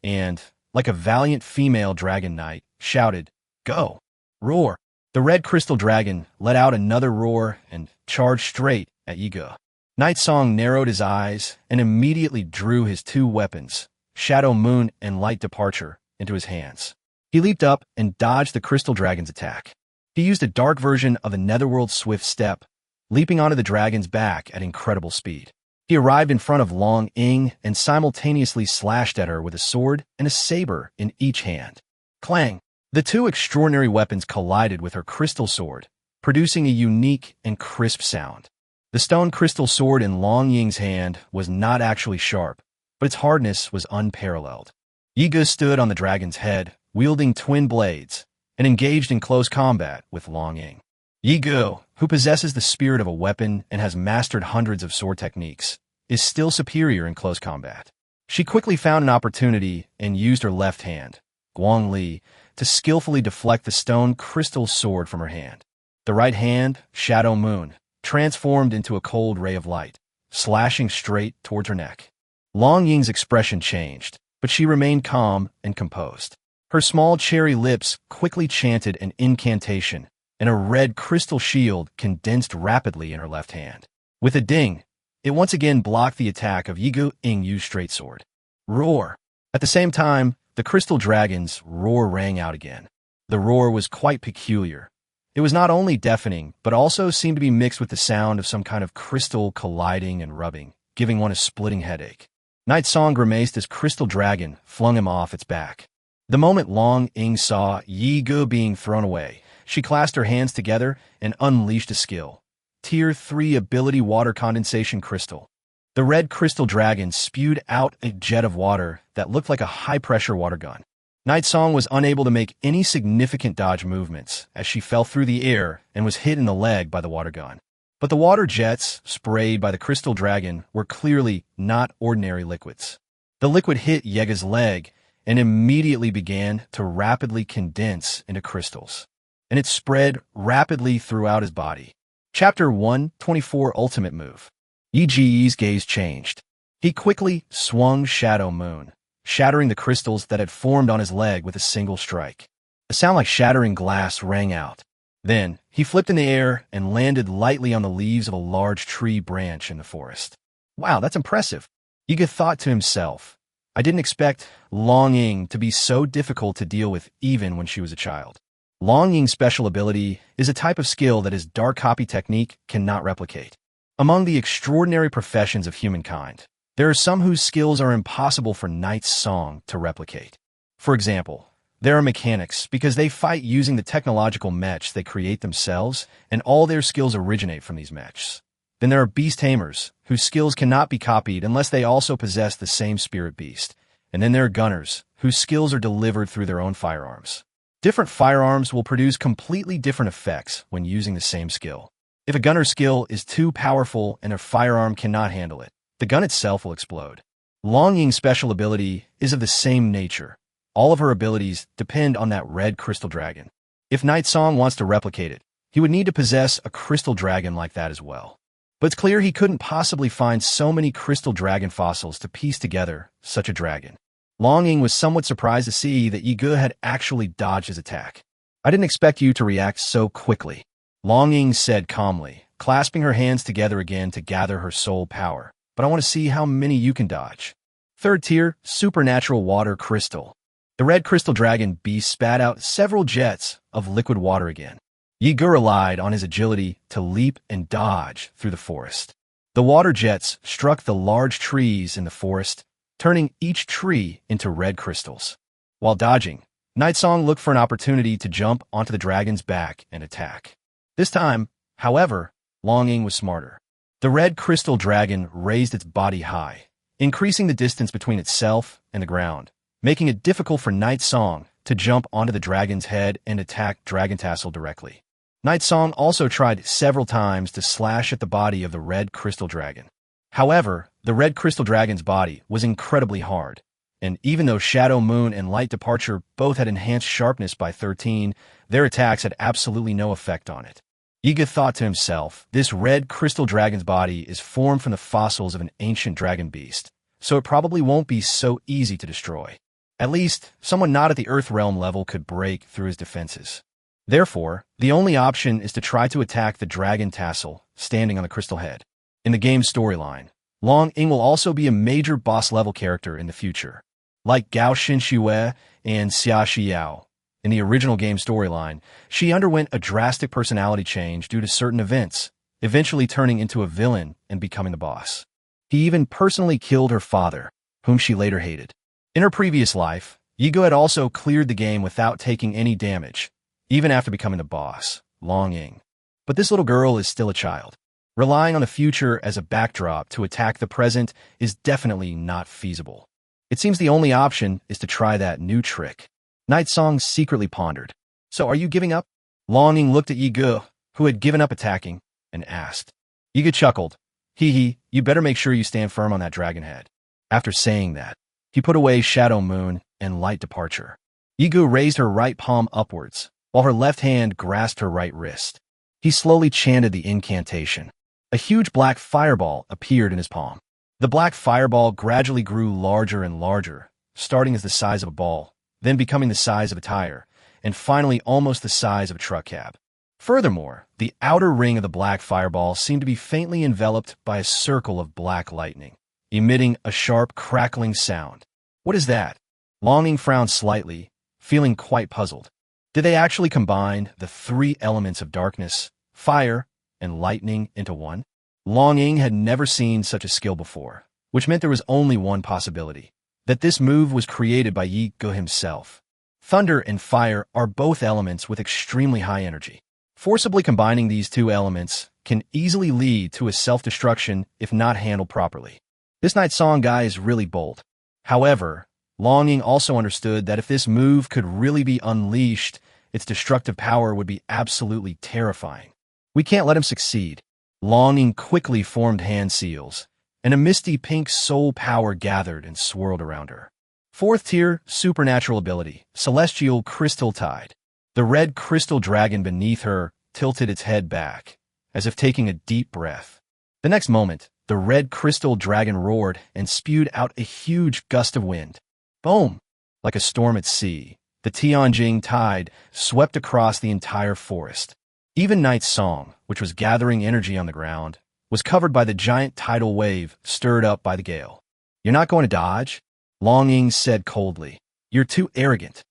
and, like a valiant female dragon knight, shouted, Go! Roar! The red crystal dragon let out another roar and charged straight at Yi Ge. Night Song narrowed his eyes and immediately drew his two weapons, Shadow Moon and Light Departure, into his hands. He leaped up and dodged the crystal dragon's attack. He used a dark version of the Netherworld Swift Step, leaping onto the dragon's back at incredible speed. He arrived in front of Longing and simultaneously slashed at her with a sword and a saber in each hand. Clang! The two extraordinary weapons collided with her crystal sword, producing a unique and crisp sound. The stone crystal sword in Long Ying's hand was not actually sharp, but its hardness was unparalleled. Yi Ge stood on the dragon's head, wielding twin blades, and engaged in close combat with Long Ying. Yi Ge, who possesses the spirit of a weapon and has mastered hundreds of sword techniques, is still superior in close combat. She quickly found an opportunity and used her left hand, Guang Li, to skillfully deflect the stone crystal sword from her hand. The right hand, Shadow Moon, transformed into a cold ray of light, slashing straight towards her neck. Long Ying's expression changed, but she remained calm and composed. Her small cherry lips quickly chanted an incantation, and a red crystal shield condensed rapidly in her left hand. With a ding, it once again blocked the attack of Yi Ge Yu's straight sword. Roar! At the same time, the crystal dragon's roar rang out again. The roar was quite peculiar. It was not only deafening, but also seemed to be mixed with the sound of some kind of crystal colliding and rubbing, giving one a splitting headache. Night Song grimaced as Crystal Dragon flung him off its back. The moment Long Ying saw Yi Ge being thrown away, she clasped her hands together and unleashed a skill. Tier 3 Ability Water Condensation Crystal. The red crystal dragon spewed out a jet of water that looked like a high-pressure water gun. Night Song was unable to make any significant dodge movements as she fell through the air and was hit in the leg by the water gun. But the water jets sprayed by the crystal dragon were clearly not ordinary liquids. The liquid hit Yega's leg and immediately began to rapidly condense into crystals, and it spread rapidly throughout his body. Chapter 124 Ultimate Move. Yi Ge's gaze changed. He quickly swung Shadow Moon, shattering the crystals that had formed on his leg with a single strike. A sound like shattering glass rang out. Then, he flipped in the air and landed lightly on the leaves of a large tree branch in the forest. Wow, that's impressive. Yi Ge thought to himself, I didn't expect Long Ying to be so difficult to deal with even when she was a child. Long Ying's special ability is a type of skill that his dark copy technique cannot replicate. Among the extraordinary professions of humankind, there are some whose skills are impossible for Night Song to replicate. For example, there are mechanics because they fight using the technological mechs they create themselves, and all their skills originate from these mechs. Then there are beast tamers, whose skills cannot be copied unless they also possess the same spirit beast. And then there are gunners, whose skills are delivered through their own firearms. Different firearms will produce completely different effects when using the same skill. If a gunner's skill is too powerful and a firearm cannot handle it, the gun itself will explode. Long Ying's special ability is of the same nature. All of her abilities depend on that red crystal dragon. If Night Song wants to replicate it, he would need to possess a crystal dragon like that as well. But it's clear he couldn't possibly find so many crystal dragon fossils to piece together such a dragon. Long Ying was somewhat surprised to see that Yi Ge had actually dodged his attack. I didn't expect you to react so quickly, Long Ying said calmly, clasping her hands together again to gather her soul power. But I want to see how many you can dodge. Third tier, Supernatural Water Crystal. The red crystal dragon beast spat out several jets of liquid water again. Yi Ge relied on his agility to leap and dodge through the forest. The water jets struck the large trees in the forest, turning each tree into red crystals. While dodging, Night Song looked for an opportunity to jump onto the dragon's back and attack. This time, however, Long Ying was smarter. The red crystal dragon raised its body high, increasing the distance between itself and the ground, making it difficult for Night Song to jump onto the dragon's head and attack Dragon Tassel directly. Night Song also tried several times to slash at the body of the red crystal dragon. However, the red crystal dragon's body was incredibly hard, and even though Shadow Moon and Light Departure both had enhanced sharpness by 13, their attacks had absolutely no effect on it. Yi Ge thought to himself, this red crystal dragon's body is formed from the fossils of an ancient dragon beast, so it probably won't be so easy to destroy. At least, someone not at the Earth Realm level could break through his defenses. Therefore, the only option is to try to attack the Dragon Tassel, standing on the crystal head. In the game's storyline, Long Ying will also be a major boss-level character in the future. Like Gao Xinxue and Xia Xiao, in the original game storyline, she underwent a drastic personality change due to certain events, eventually turning into a villain and becoming the boss. He even personally killed her father, whom she later hated. In her previous life, Yigo had also cleared the game without taking any damage, even after becoming the boss, Long Ying. But this little girl is still a child. Relying on the future as a backdrop to attack the present is definitely not feasible. It seems the only option is to try that new trick. Night Song secretly pondered. So are you giving up? Long Ying looked at Yigo, who had given up attacking, and asked. Yigo chuckled. Hee, you better make sure you stand firm on that dragon head. After saying that, he put away Shadow Moon and Light Departure. Yigo raised her right palm upwards, while her left hand grasped her right wrist. He slowly chanted the incantation. A huge black fireball appeared in his palm. The black fireball gradually grew larger and larger, starting as the size of a ball, then becoming the size of a tire, and finally almost the size of a truck cab. Furthermore, the outer ring of the black fireball seemed to be faintly enveloped by a circle of black lightning, emitting a sharp crackling sound. What is that? Long Ying frowned slightly, feeling quite puzzled. Did they actually combine the three elements of darkness, fire, and lightning into one? Long Ying had never seen such a skill before, which meant there was only one possibility, that this move was created by Yigo himself. Thunder and fire are both elements with extremely high energy. Forcibly combining these two elements can easily lead to a self-destruction if not handled properly. This Night Song guy is really bold. However, Long Ying also understood that if this move could really be unleashed, its destructive power would be absolutely terrifying. We can't let him succeed. Long Ying quickly formed hand seals, and a misty pink soul power gathered and swirled around her. 4th tier, supernatural ability, Celestial Crystal Tide. The red crystal dragon beneath her tilted its head back, as if taking a deep breath. The next moment, the red crystal dragon roared and spewed out a huge gust of wind. Boom! Like a storm at sea, the Tianjing tide swept across the entire forest. Even Night Song, which was gathering energy on the ground, was covered by the giant tidal wave stirred up by the gale. You're not going to dodge? Long Ying said coldly. You're too arrogant.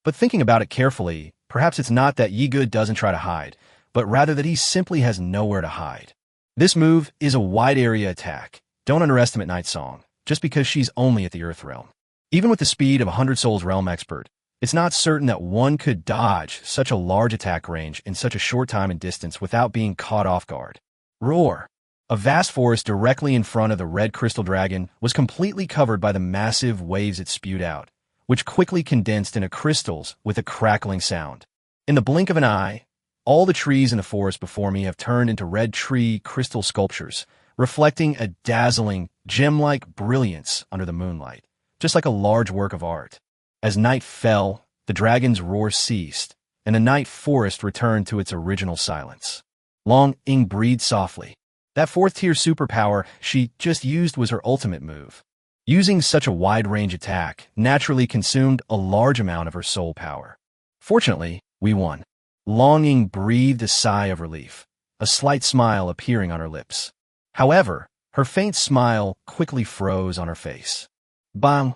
But thinking about it carefully, perhaps it's not that Yigo doesn't try to hide, but rather that he simply has nowhere to hide. This move is a wide area attack. Don't underestimate Night Song, just because she's only at the Earth Realm. Even with the speed of a 100 Souls Realm expert, it's not certain that one could dodge such a large attack range in such a short time and distance without being caught off guard. Roar! A vast forest directly in front of the red crystal dragon was completely covered by the massive waves it spewed out, which quickly condensed into crystals with a crackling sound. In the blink of an eye, all the trees in the forest before me have turned into red tree crystal sculptures, reflecting a dazzling, gem-like brilliance under the moonlight, just like a large work of art. As night fell, the dragon's roar ceased, and the night forest returned to its original silence. Long Ying breathed softly. That 4th tier superpower she just used was her ultimate move. Using such a wide-range attack naturally consumed a large amount of her soul power. Fortunately, we won. Long Ying breathed a sigh of relief, a slight smile appearing on her lips. However, her faint smile quickly froze on her face. Bang!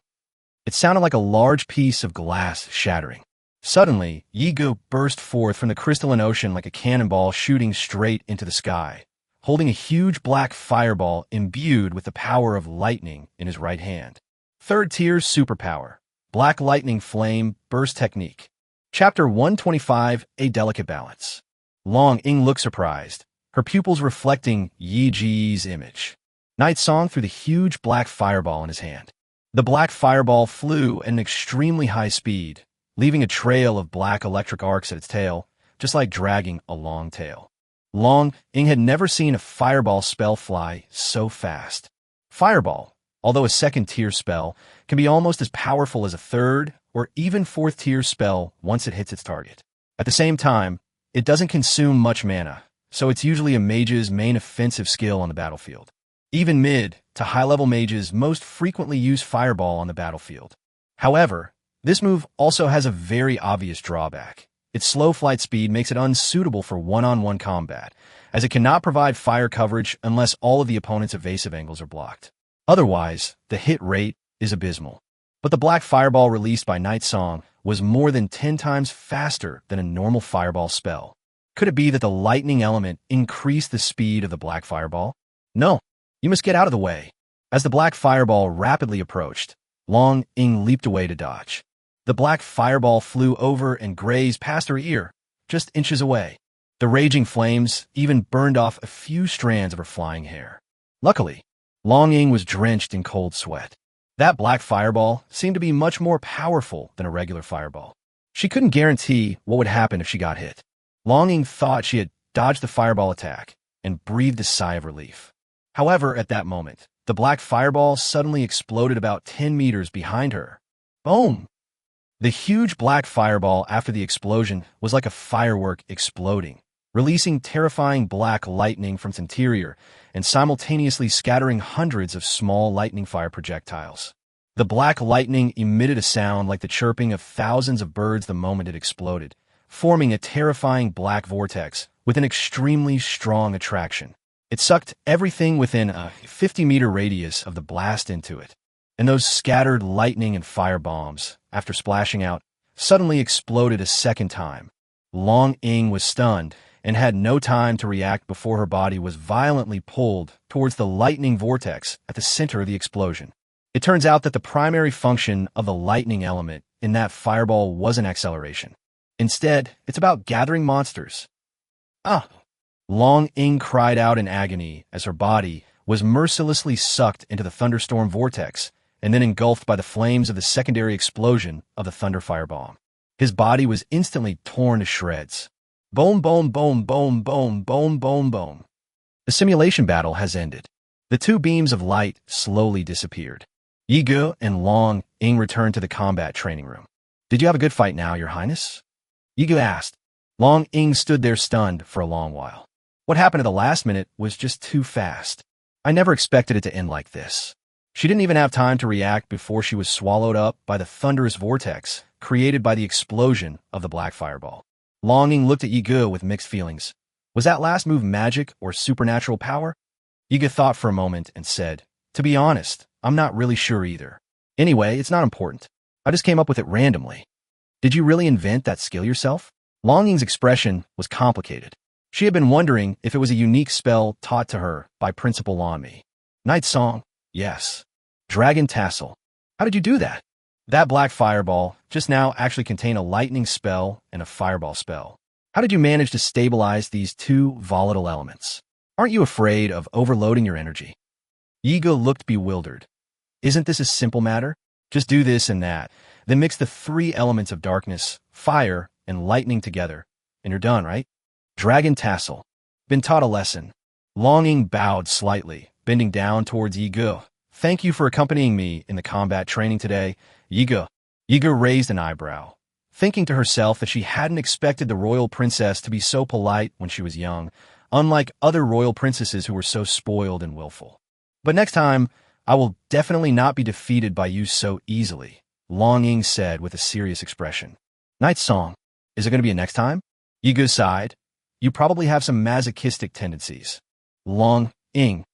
It sounded like a large piece of glass shattering. Suddenly, Yigo burst forth from the crystalline ocean like a cannonball shooting straight into the sky, holding a huge black fireball imbued with the power of lightning in his right hand. 3rd tier superpower, Black Lightning Flame Burst Technique. Chapter 125, A Delicate Balance. Long Ying looked surprised, her pupils reflecting Yi Ji's image. Night Song threw the huge black fireball in his hand. The black fireball flew at an extremely high speed, leaving a trail of black electric arcs at its tail, just like dragging a long tail. Long Ying had never seen a fireball spell fly so fast. Fireball, although a 2nd tier spell, can be almost as powerful as a 3rd or even 4th tier spell once it hits its target. At the same time, it doesn't consume much mana, so it's usually a mage's main offensive skill on the battlefield. Even mid to high-level mages most frequently use fireball on the battlefield. However, this move also has a very obvious drawback. Its slow flight speed makes it unsuitable for one-on-one combat, as it cannot provide fire coverage unless all of the opponent's evasive angles are blocked. Otherwise, the hit rate is abysmal. But the black fireball released by Night Song was more than 10 times faster than a normal fireball spell. Could it be that the lightning element increased the speed of the black fireball? No. You must get out of the way. As the black fireball rapidly approached, Long Ying leaped away to dodge. The black fireball flew over and grazed past her ear, just inches away. The raging flames even burned off a few strands of her flying hair. Luckily, Long Ying was drenched in cold sweat. That black fireball seemed to be much more powerful than a regular fireball. She couldn't guarantee what would happen if she got hit. Long Ying thought she had dodged the fireball attack and breathed a sigh of relief. However, at that moment, the black fireball suddenly exploded about 10 meters behind her. Boom! The huge black fireball after the explosion was like a firework exploding, releasing terrifying black lightning from its interior and simultaneously scattering hundreds of small lightning fire projectiles. The black lightning emitted a sound like the chirping of thousands of birds the moment it exploded, forming a terrifying black vortex with an extremely strong attraction. It sucked everything within a 50-meter radius of the blast into it. And those scattered lightning and fire bombs, after splashing out, suddenly exploded a second time. Long Ying was stunned and had no time to react before her body was violently pulled towards the lightning vortex at the center of the explosion. It turns out that the primary function of the lightning element in that fireball wasn't acceleration. Instead, it's about gathering monsters. Ah! Long Ying cried out in agony as her body was mercilessly sucked into the thunderstorm vortex and then engulfed by the flames of the secondary explosion of the thunder firebomb. His body was instantly torn to shreds. Boom, boom, boom, boom, boom, boom, boom, boom. The simulation battle has ended. The two beams of light slowly disappeared. Yi Ge and Long Ying returned to the combat training room. "Did you have a good fight now, Your Highness?" Yi Ge asked. Long Ying stood there stunned for a long while. What happened at the last minute was just too fast. I never expected it to end like this. She didn't even have time to react before she was swallowed up by the thunderous vortex created by the explosion of the black fireball. Long Ying looked at Yi Ge with mixed feelings. Was that last move magic or supernatural power? Yi Ge thought for a moment and said, "To be honest, I'm not really sure either. Anyway, it's not important. I just came up with it randomly." "Did you really invent that skill yourself?" Long Ying's expression was complicated. She had been wondering if it was a unique spell taught to her by Principal Lanmi. Night Song? Yes. Dragon Tassel? How did you do that? That black fireball just now actually contained a lightning spell and a fireball spell. How did you manage to stabilize these two volatile elements? Aren't you afraid of overloading your energy? Yi Ge looked bewildered. Isn't this a simple matter? Just do this and that, then mix the three elements of darkness, fire, and lightning together, and you're done, right? Dragon Tassel. Been taught a lesson. Long Ying bowed slightly, bending down towards Yi Ge. "Thank you for accompanying me in the combat training today, Yi Ge." Yi Ge raised an eyebrow, thinking to herself that she hadn't expected the royal princess to be so polite when she was young, unlike other royal princesses who were so spoiled and willful. "But next time, I will definitely not be defeated by you so easily," Long Ying said with a serious expression. Night Song. Is it going to be a next time? Yi Ge sighed. You probably have some masochistic tendencies. Long Ying, ?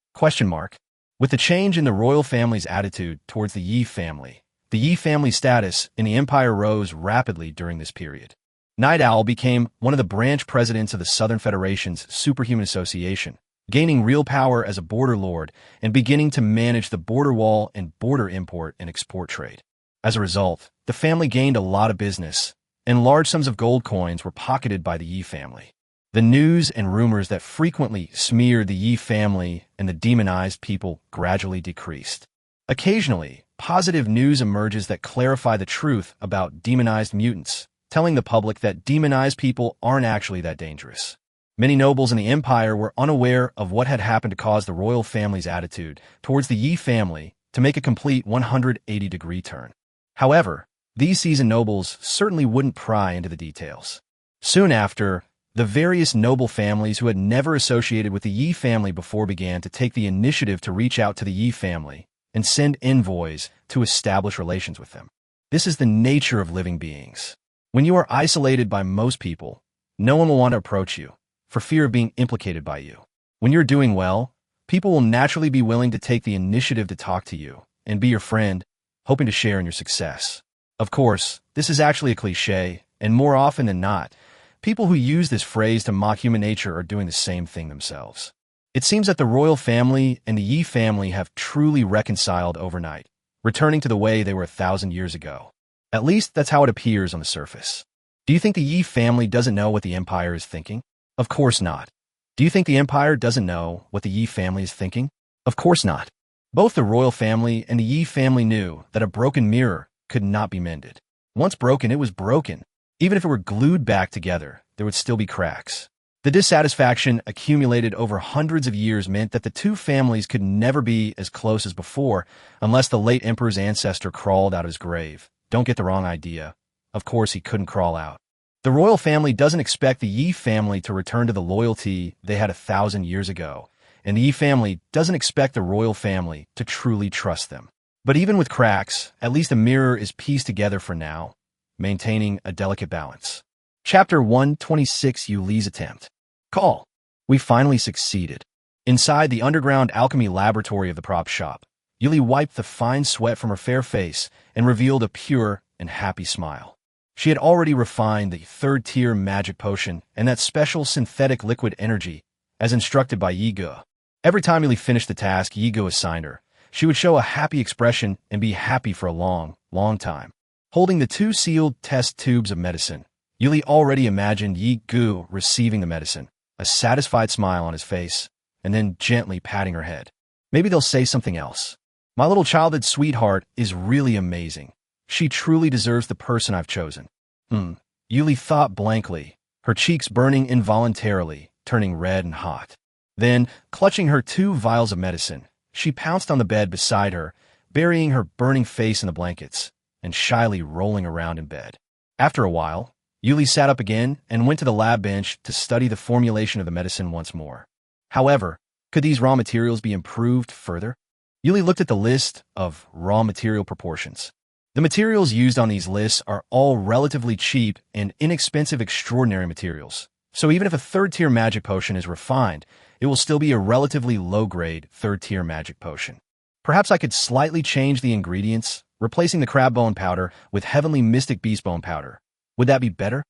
With the change in the royal family's attitude towards the Yi family status in the empire rose rapidly during this period. Night Owl became one of the branch presidents of the Southern Federation's Superhuman Association, gaining real power as a border lord and beginning to manage the border wall and border import and export trade. As a result, the family gained a lot of business, and large sums of gold coins were pocketed by the Yi family. The news and rumors that frequently smeared the Yi family and the demonized people gradually decreased. Occasionally, positive news emerges that clarify the truth about demonized mutants, telling the public that demonized people aren't actually that dangerous. Many nobles in the empire were unaware of what had happened to cause the royal family's attitude towards the Yi family to make a complete 180-degree turn. However, these seasoned nobles certainly wouldn't pry into the details. Soon after, the various noble families who had never associated with the Yi family before began to take the initiative to reach out to the Yi family and send envoys to establish relations with them. This is the nature of living beings. When you are isolated by most people, no one will want to approach you, for fear of being implicated by you. When you're doing well, people will naturally be willing to take the initiative to talk to you and be your friend, hoping to share in your success. Of course, this is actually a cliché, and more often than not, people who use this phrase to mock human nature are doing the same thing themselves. It seems that the royal family and the Yi family have truly reconciled overnight, returning to the way they were 1,000 years ago. At least that's how it appears on the surface. Do you think the Yi family doesn't know what the Empire is thinking? Of course not. Do you think the Empire doesn't know what the Yi family is thinking? Of course not. Both the royal family and the Yi family knew that a broken mirror could not be mended. Once broken, it was broken. Even if it were glued back together, there would still be cracks. The dissatisfaction accumulated over hundreds of years meant that the two families could never be as close as before unless the late emperor's ancestor crawled out of his grave. Don't get the wrong idea. Of course, he couldn't crawl out. The royal family doesn't expect the Yi family to return to the loyalty they had 1,000 years ago, and the Yi family doesn't expect the royal family to truly trust them. But even with cracks, at least the mirror is pieced together for now, maintaining a delicate balance. Chapter 126, Yuli's Attempt. Call. We finally succeeded. Inside the underground alchemy laboratory of the prop shop, Yuli wiped the fine sweat from her fair face and revealed a pure and happy smile. She had already refined the third-tier magic potion and that special synthetic liquid energy, as instructed by Yigo. Every time Yuli finished the task Yigo assigned her, she would show a happy expression and be happy for a long, long time. Holding the two sealed test tubes of medicine, Yuli already imagined Yigo receiving the medicine, a satisfied smile on his face, and then gently patting her head. Maybe they'll say something else. My little childhood sweetheart is really amazing. She truly deserves the person I've chosen. Yuli thought blankly, her cheeks burning involuntarily, turning red and hot. Then, clutching her two vials of medicine, she pounced on the bed beside her, burying her burning face in the blankets, and shyly rolling around in bed. After a while, Yuli sat up again and went to the lab bench to study the formulation of the medicine once more. However, could these raw materials be improved further? Yuli looked at the list of raw material proportions. The materials used on these lists are all relatively cheap and inexpensive extraordinary materials, so even if a third-tier magic potion is refined, it will still be a relatively low-grade third-tier magic potion. Perhaps I could slightly change the ingredients, replacing the crab bone powder with heavenly mystic beast bone powder. Would that be better?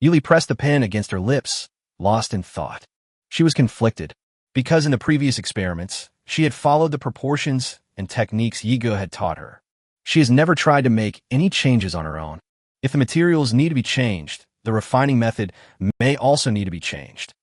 Yuli pressed the pen against her lips, lost in thought. She was conflicted, because in the previous experiments, she had followed the proportions and techniques Yigo had taught her. She has never tried to make any changes on her own. If the materials need to be changed, the refining method may also need to be changed.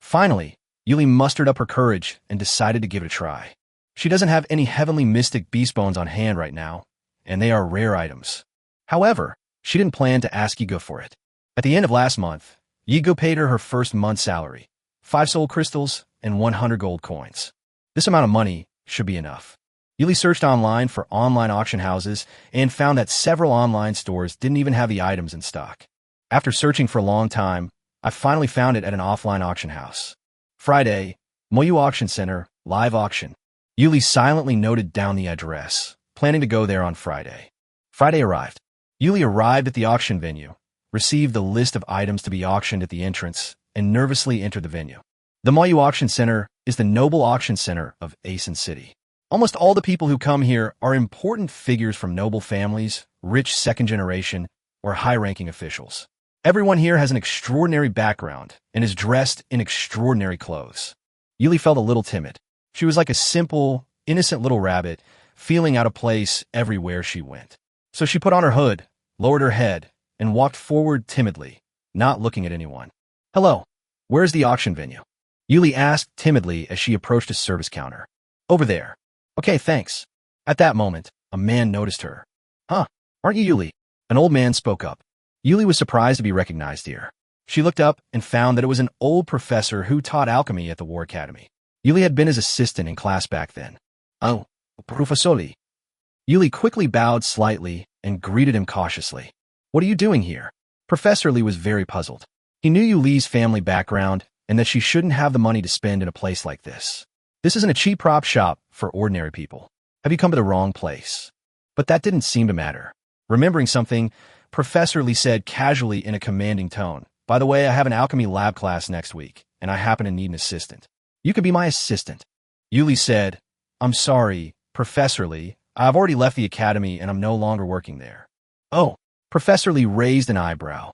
Finally, Yuli mustered up her courage and decided to give it a try. She doesn't have any heavenly mystic beast bones on hand right now, and they are rare items. However, she didn't plan to ask Yigo for it. At the end of last month, Yigo paid her first month's salary, 5 soul crystals and 100 gold coins. This amount of money should be enough. Yuli searched online for online auction houses and found that several online stores didn't even have the items in stock. After searching for a long time, I finally found it at an offline auction house. Friday, Moyu Auction Center, live auction. Yuli silently noted down the address, planning to go there on Friday. Friday arrived. Yuli arrived at the auction venue, received the list of items to be auctioned at the entrance, and nervously entered the venue. The Moyu Auction Center is the noble auction center of Asen City. Almost all the people who come here are important figures from noble families, rich second generation, or high-ranking officials. Everyone here has an extraordinary background and is dressed in extraordinary clothes. Yuli felt a little timid. She was like a simple, innocent little rabbit, feeling out of place everywhere she went. So she put on her hood, lowered her head, and walked forward timidly, not looking at anyone. "Hello, where's the auction venue?" Yuli asked timidly as she approached a service counter. "Over there." "Okay, thanks." At that moment, a man noticed her. "Huh, aren't you Yuli?" An old man spoke up. Yuli was surprised to be recognized here. She looked up and found that it was an old professor who taught alchemy at the War Academy. Yuli had been his assistant in class back then. "Oh, Professori." Yuli quickly bowed slightly and greeted him cautiously. "What are you doing here?" Professor Lee was very puzzled. He knew Yuli's family background and that she shouldn't have the money to spend in a place like this. This isn't a cheap prop shop for ordinary people. Have you come to the wrong place? But that didn't seem to matter. Remembering something, Professor Lee said casually in a commanding tone, "By the way, I have an alchemy lab class next week, and I happen to need an assistant. You could be my assistant." Yuli said, "I'm sorry, Professor Lee. I've already left the academy and I'm no longer working there." "Oh." Professor Lee raised an eyebrow.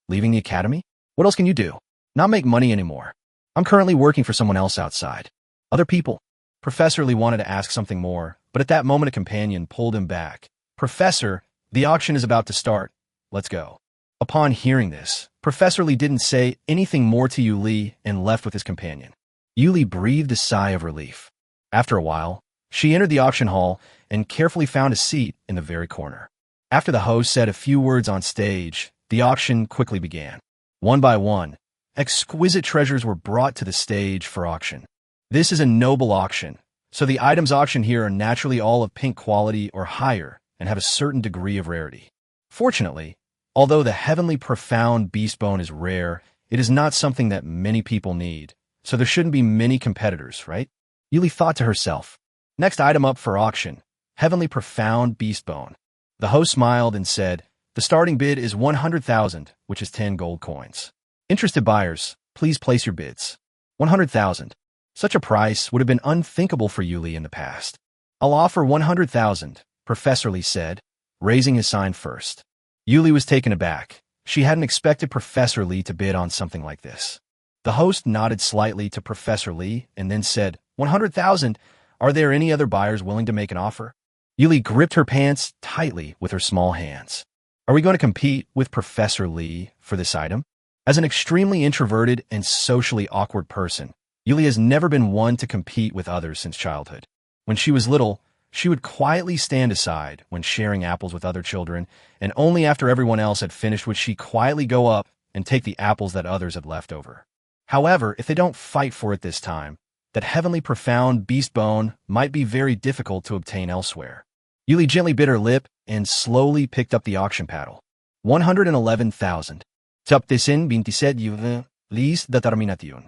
"Leaving the academy? What else can you do?" "Not make money anymore. I'm currently working for someone else outside." "Other people?" Professor Lee wanted to ask something more, but at that moment a companion pulled him back. "Professor, The auction is about to start. Let's go. Upon hearing this, Professor Lee didn't say anything more to Yu Li and left with his companion. Yu Li breathed a sigh of relief. After a while, she entered the auction hall and carefully found a seat in the very corner. After the host said a few words on stage, the auction quickly began. One by one, exquisite treasures were brought to the stage for auction. This is a noble auction, so the items auctioned here are naturally all of pink quality or higher and have a certain degree of rarity. Fortunately, although the heavenly profound beast bone is rare, it is not something that many people need, so there shouldn't be many competitors, right? Yu Li thought to herself. Next item up for auction, heavenly profound beast bone. The host smiled and said, the starting bid is 100,000, which is 10 gold coins. Interested buyers, please place your bids. 100,000. Such a price would have been unthinkable for Yu Li in the past. I'll offer 100,000, Professor Lee said, raising his sign first. Yu Li was taken aback. She hadn't expected Professor Lee to bid on something like this. The host nodded slightly to Professor Lee and then said, 100,000. Are there any other buyers willing to make an offer? Yu Li gripped her pants tightly with her small hands. Are we going to compete with Professor Lee for this item? As an extremely introverted and socially awkward person, Yu Li has never been one to compete with others since childhood. When she was little, she would quietly stand aside when sharing apples with other children, and only after everyone else had finished would she quietly go up and take the apples that others had left over. However, if they don't fight for it this time, that heavenly profound beast bone might be very difficult to obtain elsewhere. Yu Li gently bit her lip and slowly picked up the auction paddle. 111,000. Taptesin 27 Lis determinación.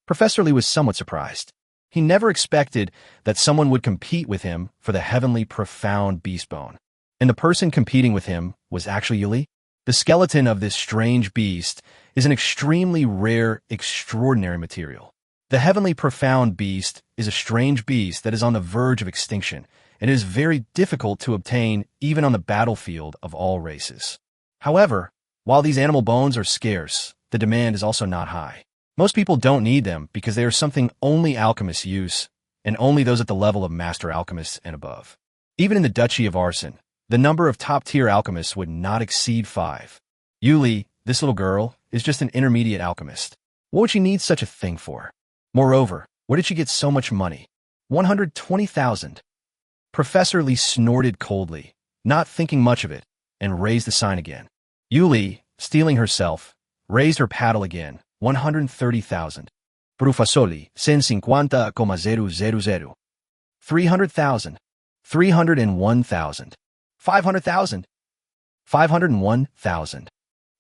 Professor Lee was somewhat surprised. He never expected that someone would compete with him for the heavenly profound beast bone. And the person competing with him was actually Yu Li. The skeleton of this strange beast is an extremely rare, extraordinary material. The heavenly profound beast is a strange beast that is on the verge of extinction, and it is very difficult to obtain even on the battlefield of all races. However, while these animal bones are scarce, the demand is also not high. Most people don't need them because they are something only alchemists use, and only those at the level of master alchemists and above. Even in the Duchy of Arson, the number of top-tier alchemists would not exceed 5. Yu Li, this little girl, is just an intermediate alchemist. What would she need such a thing for? Moreover, where did she get so much money? 120,000. Professor Lee snorted coldly, not thinking much of it, and raised the sign again. Yu Li, steeling herself, raised her paddle again. 130,000. Professor Lee, 150,000. 300,000. 301,000. 500,000. 501,000.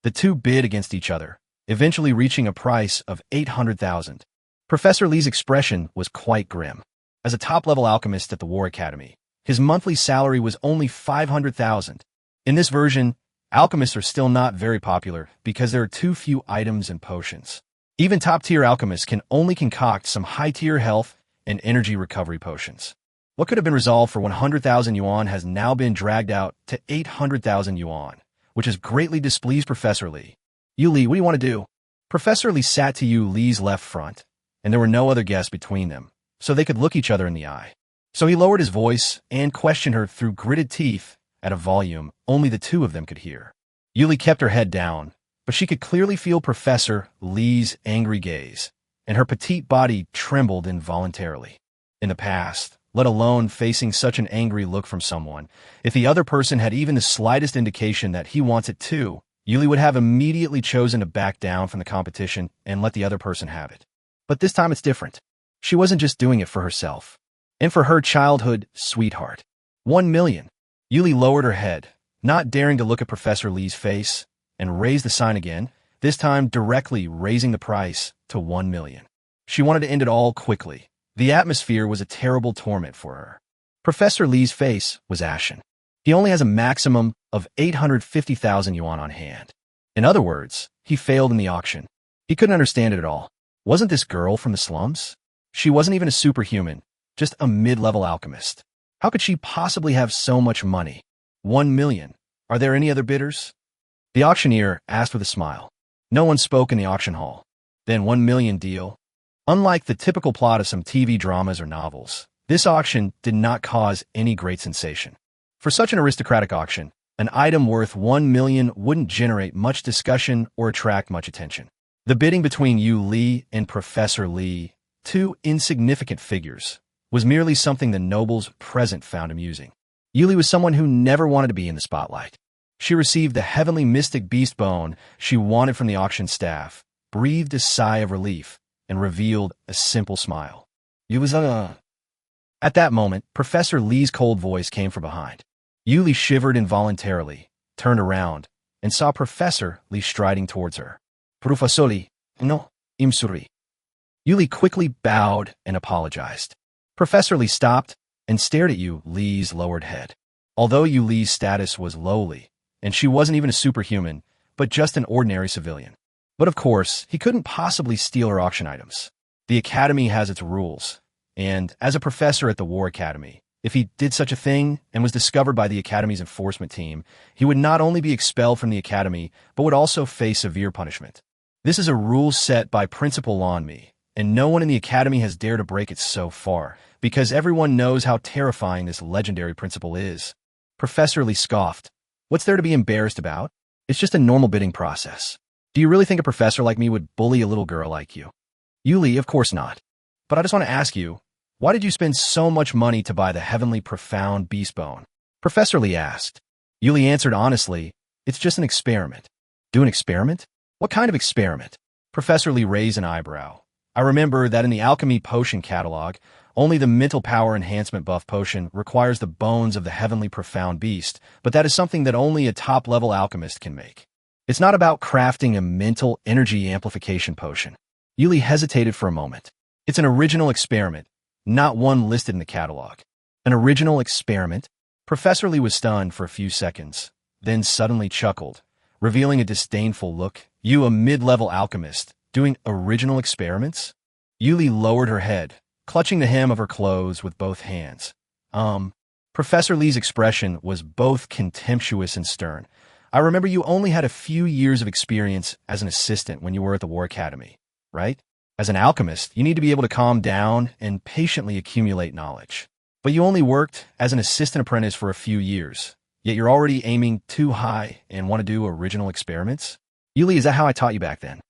The two bid against each other, eventually reaching a price of 800,000. Professor Lee's expression was quite grim. As a top-level alchemist at the War Academy, his monthly salary was only 500,000. In this version, alchemists are still not very popular because there are too few items and potions. Even top-tier alchemists can only concoct some high-tier health and energy recovery potions. What could have been resolved for 100,000 yuan has now been dragged out to 800,000 yuan, which has greatly displeased Professor Lee. Yu Li, what do you want to do? Professor Lee sat to Yu Li's left front, and there were no other guests between them, so they could look each other in the eye. So he lowered his voice and questioned her through gritted teeth at a volume only the two of them could hear. Yu Li kept her head down, but she could clearly feel Professor Lee's angry gaze, and her petite body trembled involuntarily. In the past, let alone facing such an angry look from someone, if the other person had even the slightest indication that he wants it too, Yu Li would have immediately chosen to back down from the competition and let the other person have it. But this time it's different. She wasn't just doing it for herself, and for her childhood sweetheart. 1 million. Yu Li lowered her head, not daring to look at Professor Lee's face, and raised the sign again, this time directly raising the price to 1 million. She wanted to end it all quickly. The atmosphere was a terrible torment for her. Professor Lee's face was ashen. He only has a maximum of 850,000 yuan on hand. In other words, he failed in the auction. He couldn't understand it at all. Wasn't this girl from the slums? She wasn't even a superhuman, just a mid-level alchemist. How could she possibly have so much money? 1 million. Are there any other bidders? The auctioneer asked with a smile. No one spoke in the auction hall. Then 1 million deal. Unlike the typical plot of some TV dramas or novels, this auction did not cause any great sensation. For such an aristocratic auction, an item worth 1 million wouldn't generate much discussion or attract much attention. The bidding between Yu Li and Professor Li, two insignificant figures, was merely something the nobles present found amusing. Yu Li was someone who never wanted to be in the spotlight. She received the heavenly mystic beast bone she wanted from the auction staff, breathed a sigh of relief, and revealed a simple smile. "You was At that moment, Professor Li's cold voice came from behind. Yu Li shivered involuntarily, turned around, and saw Professor Li striding towards her. "Professor Li, no, I'm sorry." Yu Li quickly bowed and apologized. Professor Li stopped and stared at Yu Li's lowered head. Although Yu Li's status was lowly, and she wasn't even a superhuman, but just an ordinary civilian. But of course, he couldn't possibly steal her auction items. The Academy has its rules, and as a professor at the War Academy, if he did such a thing and was discovered by the Academy's enforcement team, he would not only be expelled from the Academy, but would also face severe punishment. This is a rule set by Principal Lanmi, and no one in the Academy has dared to break it so far, because everyone knows how terrifying this legendary principal is. Professor Li scoffed. "What's there to be embarrassed about? It's just a normal bidding process. Do you really think a professor like me would bully a little girl like you?" "Yu Li, of course not. But I just want to ask you, why did you spend so much money to buy the heavenly profound beast bone?" Professor Li asked. Yu Li answered honestly, "It's just an experiment." "Do an experiment? What kind of experiment?" Professor Li raised an eyebrow. "I remember that in the alchemy potion catalog, only the mental power enhancement buff potion requires the bones of the heavenly profound beast, but that is something that only a top-level alchemist can make. It's not about crafting a mental energy amplification potion." Yu Li hesitated for a moment. "It's an original experiment, not one listed in the catalog." "An original experiment?" Professor Li was stunned for a few seconds, then suddenly chuckled, revealing a disdainful look. "You, a mid-level alchemist, doing original experiments?" Yu Li lowered her head, clutching the hem of her clothes with both hands. Professor Li's expression was both contemptuous and stern. "I remember you only had a few years of experience as an assistant when you were at the War Academy, right? As an alchemist, you need to be able to calm down and patiently accumulate knowledge. But you only worked as an assistant apprentice for a few years, yet you're already aiming too high and want to do original experiments? Yu Li, is that how I taught you back then?"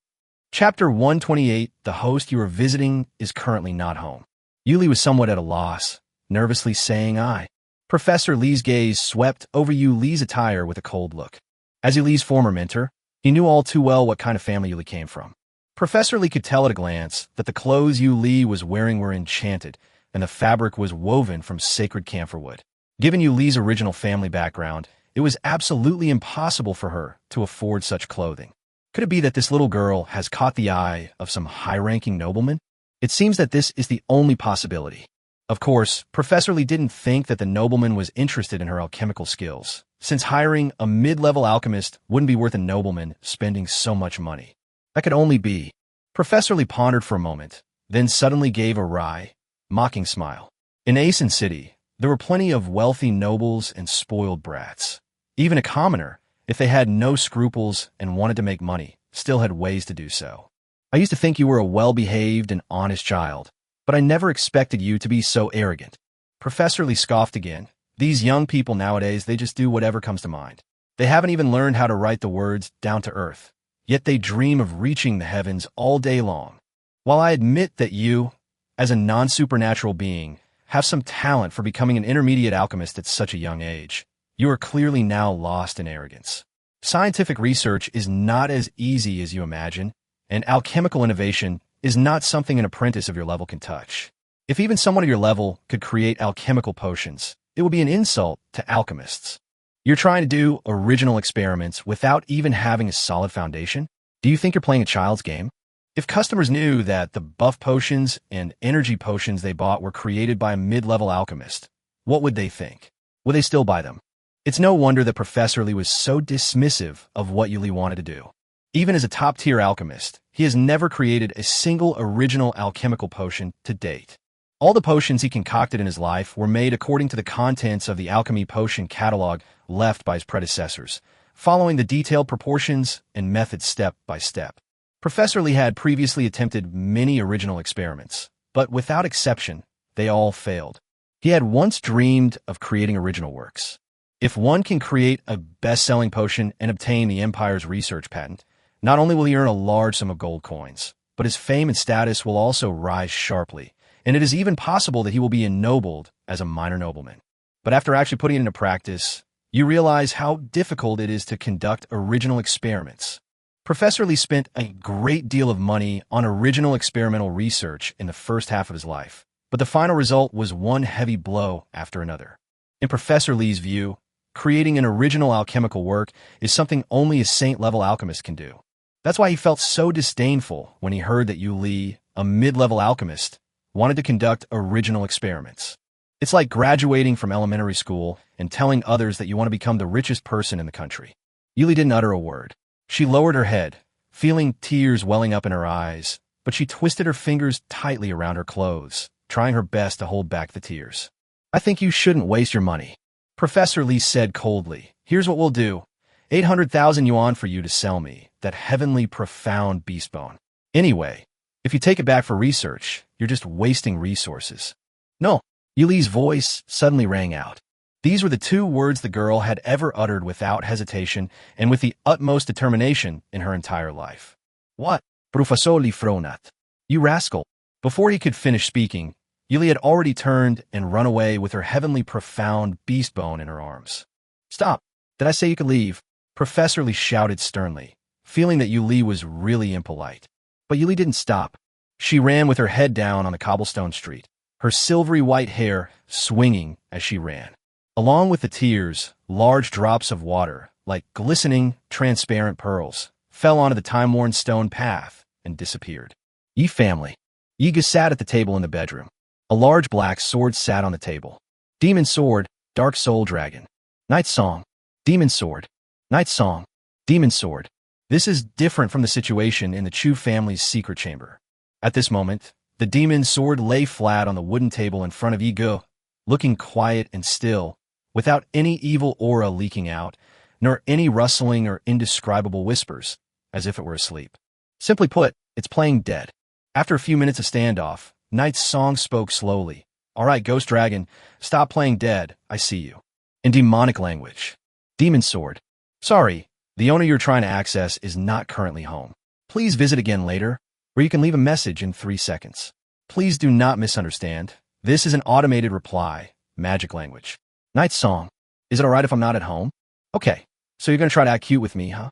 Chapter 128, the host you are visiting is currently not home. Yu Li was somewhat at a loss, nervously saying "I." Professor Li's gaze swept over Yu Li's attire with a cold look. As Yu Li's former mentor, he knew all too well what kind of family Yu Li came from. Professor Li could tell at a glance that the clothes Yu Li was wearing were enchanted, and the fabric was woven from sacred camphor wood. Given Yu Li's original family background, it was absolutely impossible for her to afford such clothing. Could it be that this little girl has caught the eye of some high-ranking nobleman? It seems that this is the only possibility. Of course, Professor Li didn't think that the nobleman was interested in her alchemical skills, since hiring a mid-level alchemist wouldn't be worth a nobleman spending so much money. That could only be. Professor Li pondered for a moment, then suddenly gave a wry, mocking smile. In Asen City, there were plenty of wealthy nobles and spoiled brats. Even a commoner, if they had no scruples and wanted to make money, still had ways to do so. I used to think you were a well-behaved and honest child, but I never expected you to be so arrogant. Professor Li scoffed again. These young people nowadays, they just do whatever comes to mind. They haven't even learned how to write the words down to earth, yet they dream of reaching the heavens all day long. While I admit that you, as a non-supernatural being, have some talent for becoming an intermediate alchemist at such a young age, you are clearly now lost in arrogance. Scientific research is not as easy as you imagine, and alchemical innovation is not something an apprentice of your level can touch. If even someone of your level could create alchemical potions, it would be an insult to alchemists. You're trying to do original experiments without even having a solid foundation? Do you think you're playing a child's game? If customers knew that the buff potions and energy potions they bought were created by a mid-level alchemist, what would they think? Would they still buy them? It's no wonder that Professor Li was so dismissive of what Yu Li wanted to do. Even as a top-tier alchemist, he has never created a single original alchemical potion to date. All the potions he concocted in his life were made according to the contents of the alchemy potion catalog left by his predecessors, following the detailed proportions and methods step by step. Professor Li had previously attempted many original experiments, but without exception, they all failed. He had once dreamed of creating original works. If one can create a best-selling potion and obtain the Empire's research patent, not only will he earn a large sum of gold coins, but his fame and status will also rise sharply, and it is even possible that he will be ennobled as a minor nobleman. But after actually putting it into practice, you realize how difficult it is to conduct original experiments. Professor Lee spent a great deal of money on original experimental research in the first half of his life, but the final result was one heavy blow after another. In Professor Lee's view, creating an original alchemical work is something only a saint-level alchemist can do. That's why he felt so disdainful when he heard that Yu Li, a mid-level alchemist, wanted to conduct original experiments. It's like graduating from elementary school and telling others that you want to become the richest person in the country. Yu Li didn't utter a word. She lowered her head, feeling tears welling up in her eyes, but she twisted her fingers tightly around her clothes, trying her best to hold back the tears. I think you shouldn't waste your money. Professor Lee said coldly, here's what we'll do. 800,000 yuan for you to sell me that heavenly profound beast bone. Anyway, if you take it back for research, you're just wasting resources. No, Yu Li's voice suddenly rang out. These were the two words the girl had ever uttered without hesitation and with the utmost determination in her entire life. What? Professor Lee Fronat. You rascal. Before he could finish speaking, Yu Li had already turned and run away with her heavenly profound beast bone in her arms. Stop. Did I say you could leave? Professor Lee shouted sternly, feeling that Yu Li was really impolite. But Yu Li didn't stop. She ran with her head down on the cobblestone street, her silvery white hair swinging as she ran. Along with the tears, large drops of water, like glistening, transparent pearls, fell onto the time-worn stone path and disappeared. Yi family. Yiga sat at the table in the bedroom. A large black sword sat on the table. Demon sword, dark soul dragon. Night song. Demon sword. Night song. Demon sword. This is different from the situation in the Chu family's secret chamber. At this moment, the demon sword lay flat on the wooden table in front of Yiga, looking quiet and still, without any evil aura leaking out, nor any rustling or indescribable whispers, as if it were asleep. Simply put, it's playing dead. After a few minutes of standoff, Night's song spoke slowly. All right, Ghost Dragon, stop playing dead, I see you. In demonic language. Demon sword. Sorry, the owner you're trying to access is not currently home. Please visit again later, or you can leave a message in 3 seconds. Please do not misunderstand. This is an automated reply, magic language. Night song. Is it alright if I'm not at home? Okay, so you're going to try to act cute with me, huh?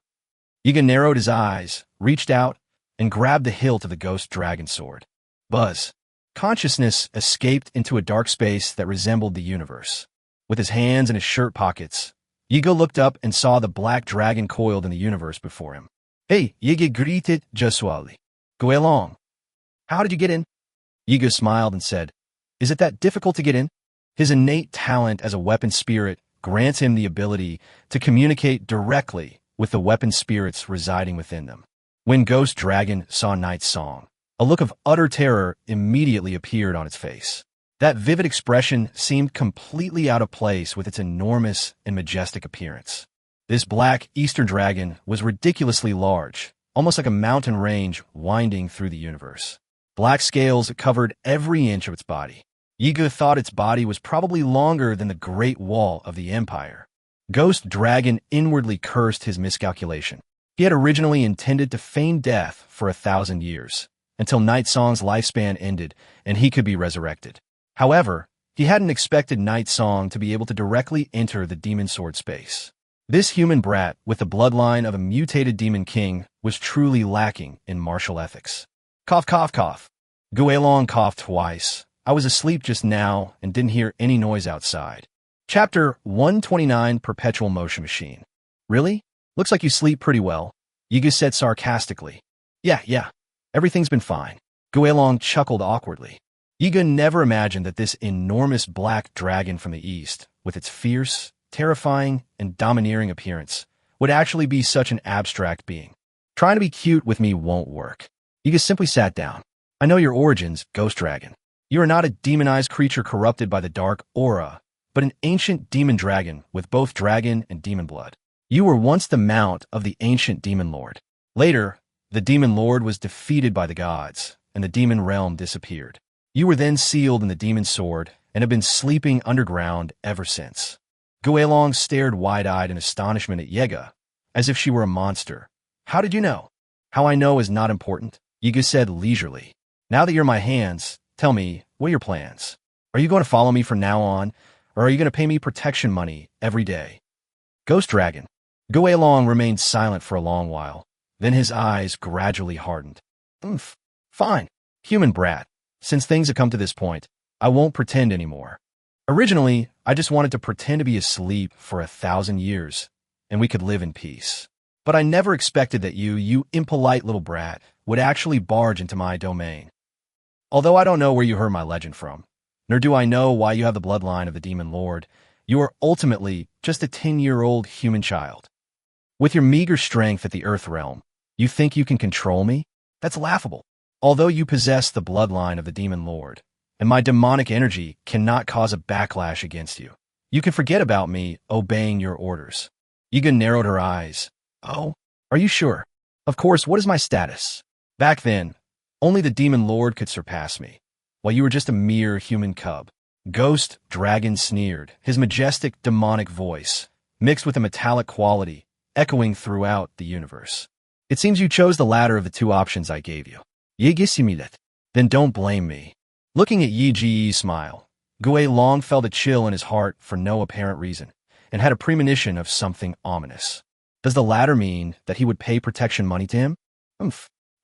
Yiga narrowed his eyes, reached out, and grabbed the hilt of the ghost dragon sword. Buzz. Consciousness escaped into a dark space that resembled the universe. With his hands in his shirt pockets, Yiga looked up and saw the black dragon coiled in the universe before him. Hey, Yiga greeted Josuali. Go along. How did you get in? Yiga smiled and said, Is it that difficult to get in? His innate talent as a weapon spirit grants him the ability to communicate directly with the weapon spirits residing within them. When Ghost Dragon saw Night's song, a look of utter terror immediately appeared on its face. That vivid expression seemed completely out of place with its enormous and majestic appearance. This black Eastern dragon was ridiculously large, almost like a mountain range winding through the universe. Black scales covered every inch of its body. Yiga thought its body was probably longer than the Great Wall of the Empire. Ghost Dragon inwardly cursed his miscalculation. He had originally intended to feign death for 1,000 years, until Night Song's lifespan ended and he could be resurrected. However, he hadn't expected Night Song to be able to directly enter the demon sword space. This human brat with the bloodline of a mutated demon king was truly lacking in martial ethics. Cough, cough, cough. Guilong coughed twice. I was asleep just now and didn't hear any noise outside. Chapter 129, Perpetual Motion Machine. Really? Looks like you sleep pretty well, Yiga said sarcastically. Yeah. Everything's been fine. Guilong chuckled awkwardly. Yiga never imagined that this enormous black dragon from the east, with its fierce, terrifying, and domineering appearance, would actually be such an abstract being. Trying to be cute with me won't work. Yiga simply sat down. I know your origins, Ghost Dragon. You are not a demonized creature corrupted by the dark aura, but an ancient demon dragon with both dragon and demon blood. You were once the mount of the ancient demon lord. Later, the demon lord was defeated by the gods, and the demon realm disappeared. You were then sealed in the demon sword and have been sleeping underground ever since. Guelong stared wide-eyed in astonishment at Yega, as if she were a monster. How did you know? How I know is not important, Yiga said leisurely. Now that you're in my hands, tell me, what are your plans? Are you going to follow me from now on, or are you going to pay me protection money every day? Ghost Dragon. Guelong remained silent for a long while. Then his eyes gradually hardened. Fine. Human brat. Since things have come to this point, I won't pretend anymore. Originally, I just wanted to pretend to be asleep for 1,000 years, and we could live in peace. But I never expected that you impolite little brat, would actually barge into my domain. Although I don't know where you heard my legend from, nor do I know why you have the bloodline of the Demon Lord, you are ultimately just a 10-year-old human child. With your meager strength at the Earth realm, you think you can control me? That's laughable. Although you possess the bloodline of the Demon Lord, and my demonic energy cannot cause a backlash against you, you can forget about me obeying your orders. Yiga narrowed her eyes. Oh, are you sure? Of course, what is my status? Back then, only the Demon Lord could surpass me, while you were just a mere human cub. Ghost Dragon sneered, his majestic demonic voice, mixed with a metallic quality, echoing throughout the universe. It seems you chose the latter of the two options I gave you. Yigisimilet. Then don't blame me. Looking at Yi Ji's smile, Guelong felt a chill in his heart for no apparent reason, and had a premonition of something ominous. Does the latter mean that he would pay protection money to him?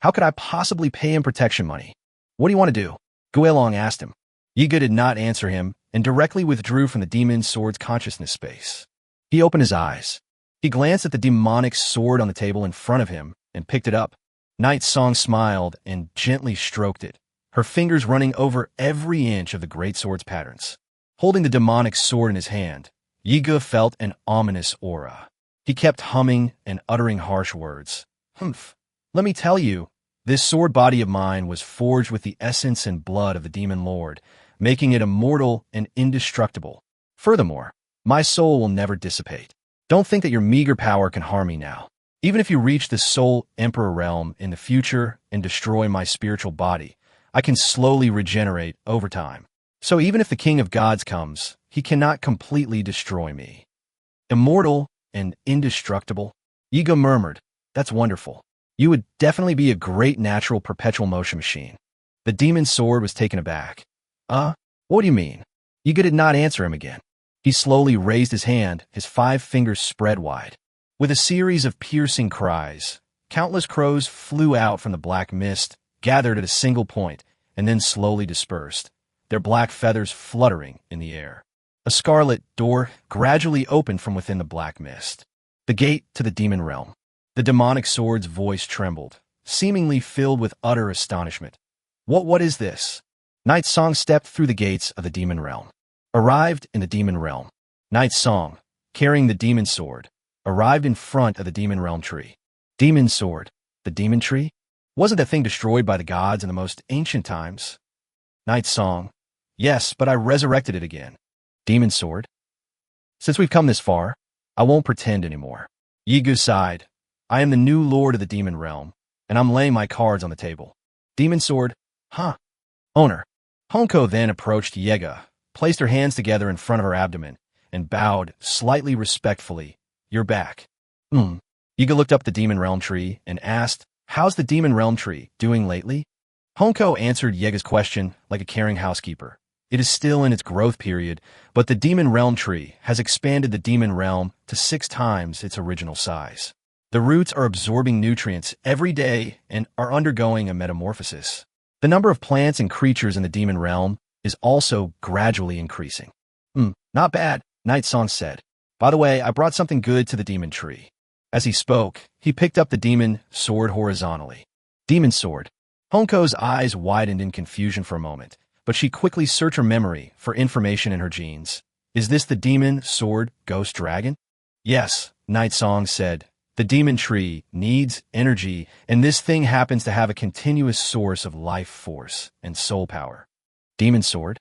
How could I possibly pay him protection money? What do you want to do? Guelong asked him. Yiga did not answer him, and directly withdrew from the demon sword's consciousness space. He opened his eyes. He glanced at the demonic sword on the table in front of him, and picked it up. Night Song smiled and gently stroked it, her fingers running over every inch of the great sword's patterns. Holding the demonic sword in his hand, Yiga felt an ominous aura. He kept humming and uttering harsh words. Let me tell you, this sword body of mine was forged with the essence and blood of the Demon Lord, making it immortal and indestructible. Furthermore, my soul will never dissipate. Don't think that your meager power can harm me now. Even if you reach the Soul Emperor realm in the future and destroy my spiritual body, I can slowly regenerate over time. So even if the King of Gods comes, he cannot completely destroy me. Immortal and indestructible? Yiga murmured, that's wonderful. You would definitely be a great natural perpetual motion machine. The demon sword was taken aback. What do you mean? Yiga did not answer him again. He slowly raised his hand, his 5 fingers spread wide. With a series of piercing cries, countless crows flew out from the black mist, gathered at a single point, and then slowly dispersed, their black feathers fluttering in the air. A scarlet door gradually opened from within the black mist. The gate to the demon realm. The demonic sword's voice trembled, seemingly filled with utter astonishment. What is this? Night Song stepped through the gates of the demon realm. Arrived in the demon realm. Night Song, carrying the demon sword, arrived in front of the demon realm tree. Demon sword, the demon tree? Wasn't that thing destroyed by the gods in the most ancient times? Night Song, yes, but I resurrected it again. Demon sword? Since we've come this far, I won't pretend anymore. Yigu sighed. I am the new lord of the demon realm, and I'm laying my cards on the table. Demon sword? Owner. Honko then approached Yega, placed her hands together in front of her abdomen, and bowed slightly respectfully. You're back. Yiga looked up the demon realm tree and asked, how's the demon realm tree doing lately? Honko answered Yega's question like a caring housekeeper. It is still in its growth period, but the demon realm tree has expanded the demon realm to 6 times its original size. The roots are absorbing nutrients every day and are undergoing a metamorphosis. The number of plants and creatures in the demon realm is also gradually increasing. Not bad, Night Song said. By the way, I brought something good to the demon tree. As he spoke, he picked up the demon sword horizontally. Demon sword. Honko's eyes widened in confusion for a moment, but she quickly searched her memory for information in her genes. Is this the demon sword ghost dragon? Yes, Night Song said. The demon tree needs energy, and this thing happens to have a continuous source of life force and soul power. Demon sword?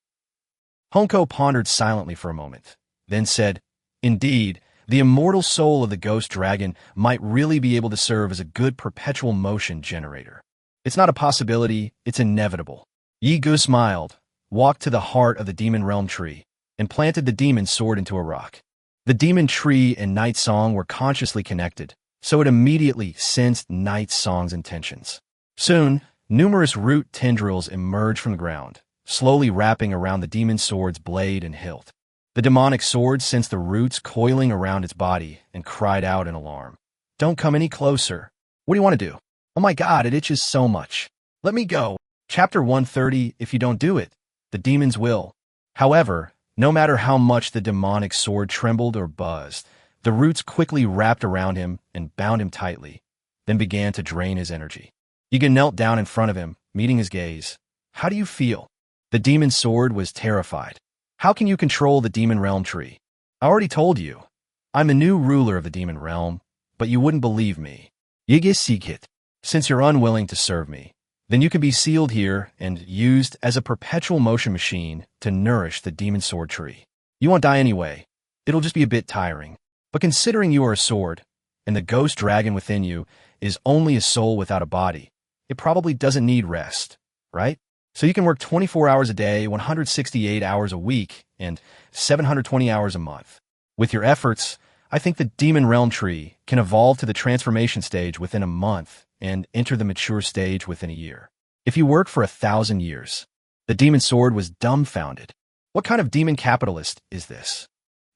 Honko pondered silently for a moment, then said, indeed, the immortal soul of the ghost dragon might really be able to serve as a good perpetual motion generator. It's not a possibility, it's inevitable. Yi Gu smiled, walked to the heart of the demon realm tree, and planted the demon sword into a rock. The demon tree and Night Song were consciously connected, so it immediately sensed Night Song's intentions. Soon, numerous root tendrils emerged from the ground, slowly wrapping around the demon sword's blade and hilt. The demonic sword sensed the roots coiling around its body and cried out in alarm. "Don't come any closer. What do you want to do? Oh my God, it itches so much. Let me go." Chapter 130, If you don't do it, the demons will. However, no matter how much the demonic sword trembled or buzzed, the roots quickly wrapped around him and bound him tightly, then began to drain his energy. Yiga knelt down in front of him, meeting his gaze. "How do you feel?" The demon sword was terrified. "How can you control the demon realm tree? I already told you. I'm the new ruler of the demon realm, but you wouldn't believe me. Yiga Sikit. Since you're unwilling to serve me, then you can be sealed here and used as a perpetual motion machine to nourish the demon sword tree. You won't die anyway. It'll just be a bit tiring. But considering you are a sword, and the ghost dragon within you is only a soul without a body, it probably doesn't need rest, right? So you can work 24 hours a day, 168 hours a week, and 720 hours a month. With your efforts, I think the demon realm tree can evolve to the transformation stage within a month and enter the mature stage within a year. If you work for 1,000 years, the demon sword was dumbfounded. What kind of demon capitalist is this?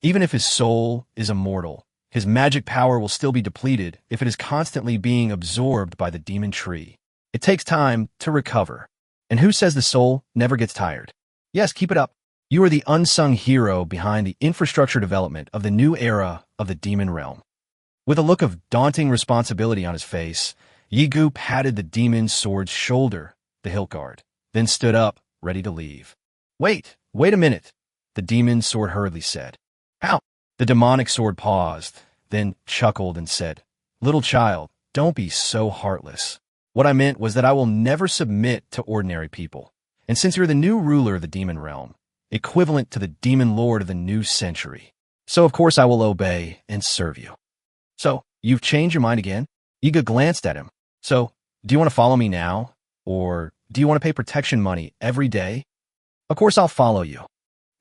Even if his soul is immortal, his magic power will still be depleted if it is constantly being absorbed by the demon tree. It takes time to recover. And who says the soul never gets tired? Yes, keep it up. You are the unsung hero behind the infrastructure development of the new era of the demon realm. With a look of daunting responsibility on his face, Yigu patted the demon sword's shoulder, the hilt guard, then stood up, ready to leave. Wait a minute, the demon sword hurriedly said. Ow! The demonic sword paused, then chuckled and said, "Little child, don't be so heartless. What I meant was that I will never submit to ordinary people. And since you're the new ruler of the demon realm, equivalent to the demon lord of the new century, so of course I will obey and serve you." "So, you've changed your mind again?" Yiga glanced at him. "So, do you want to follow me now? Or do you want to pay protection money every day?" "Of course I'll follow you."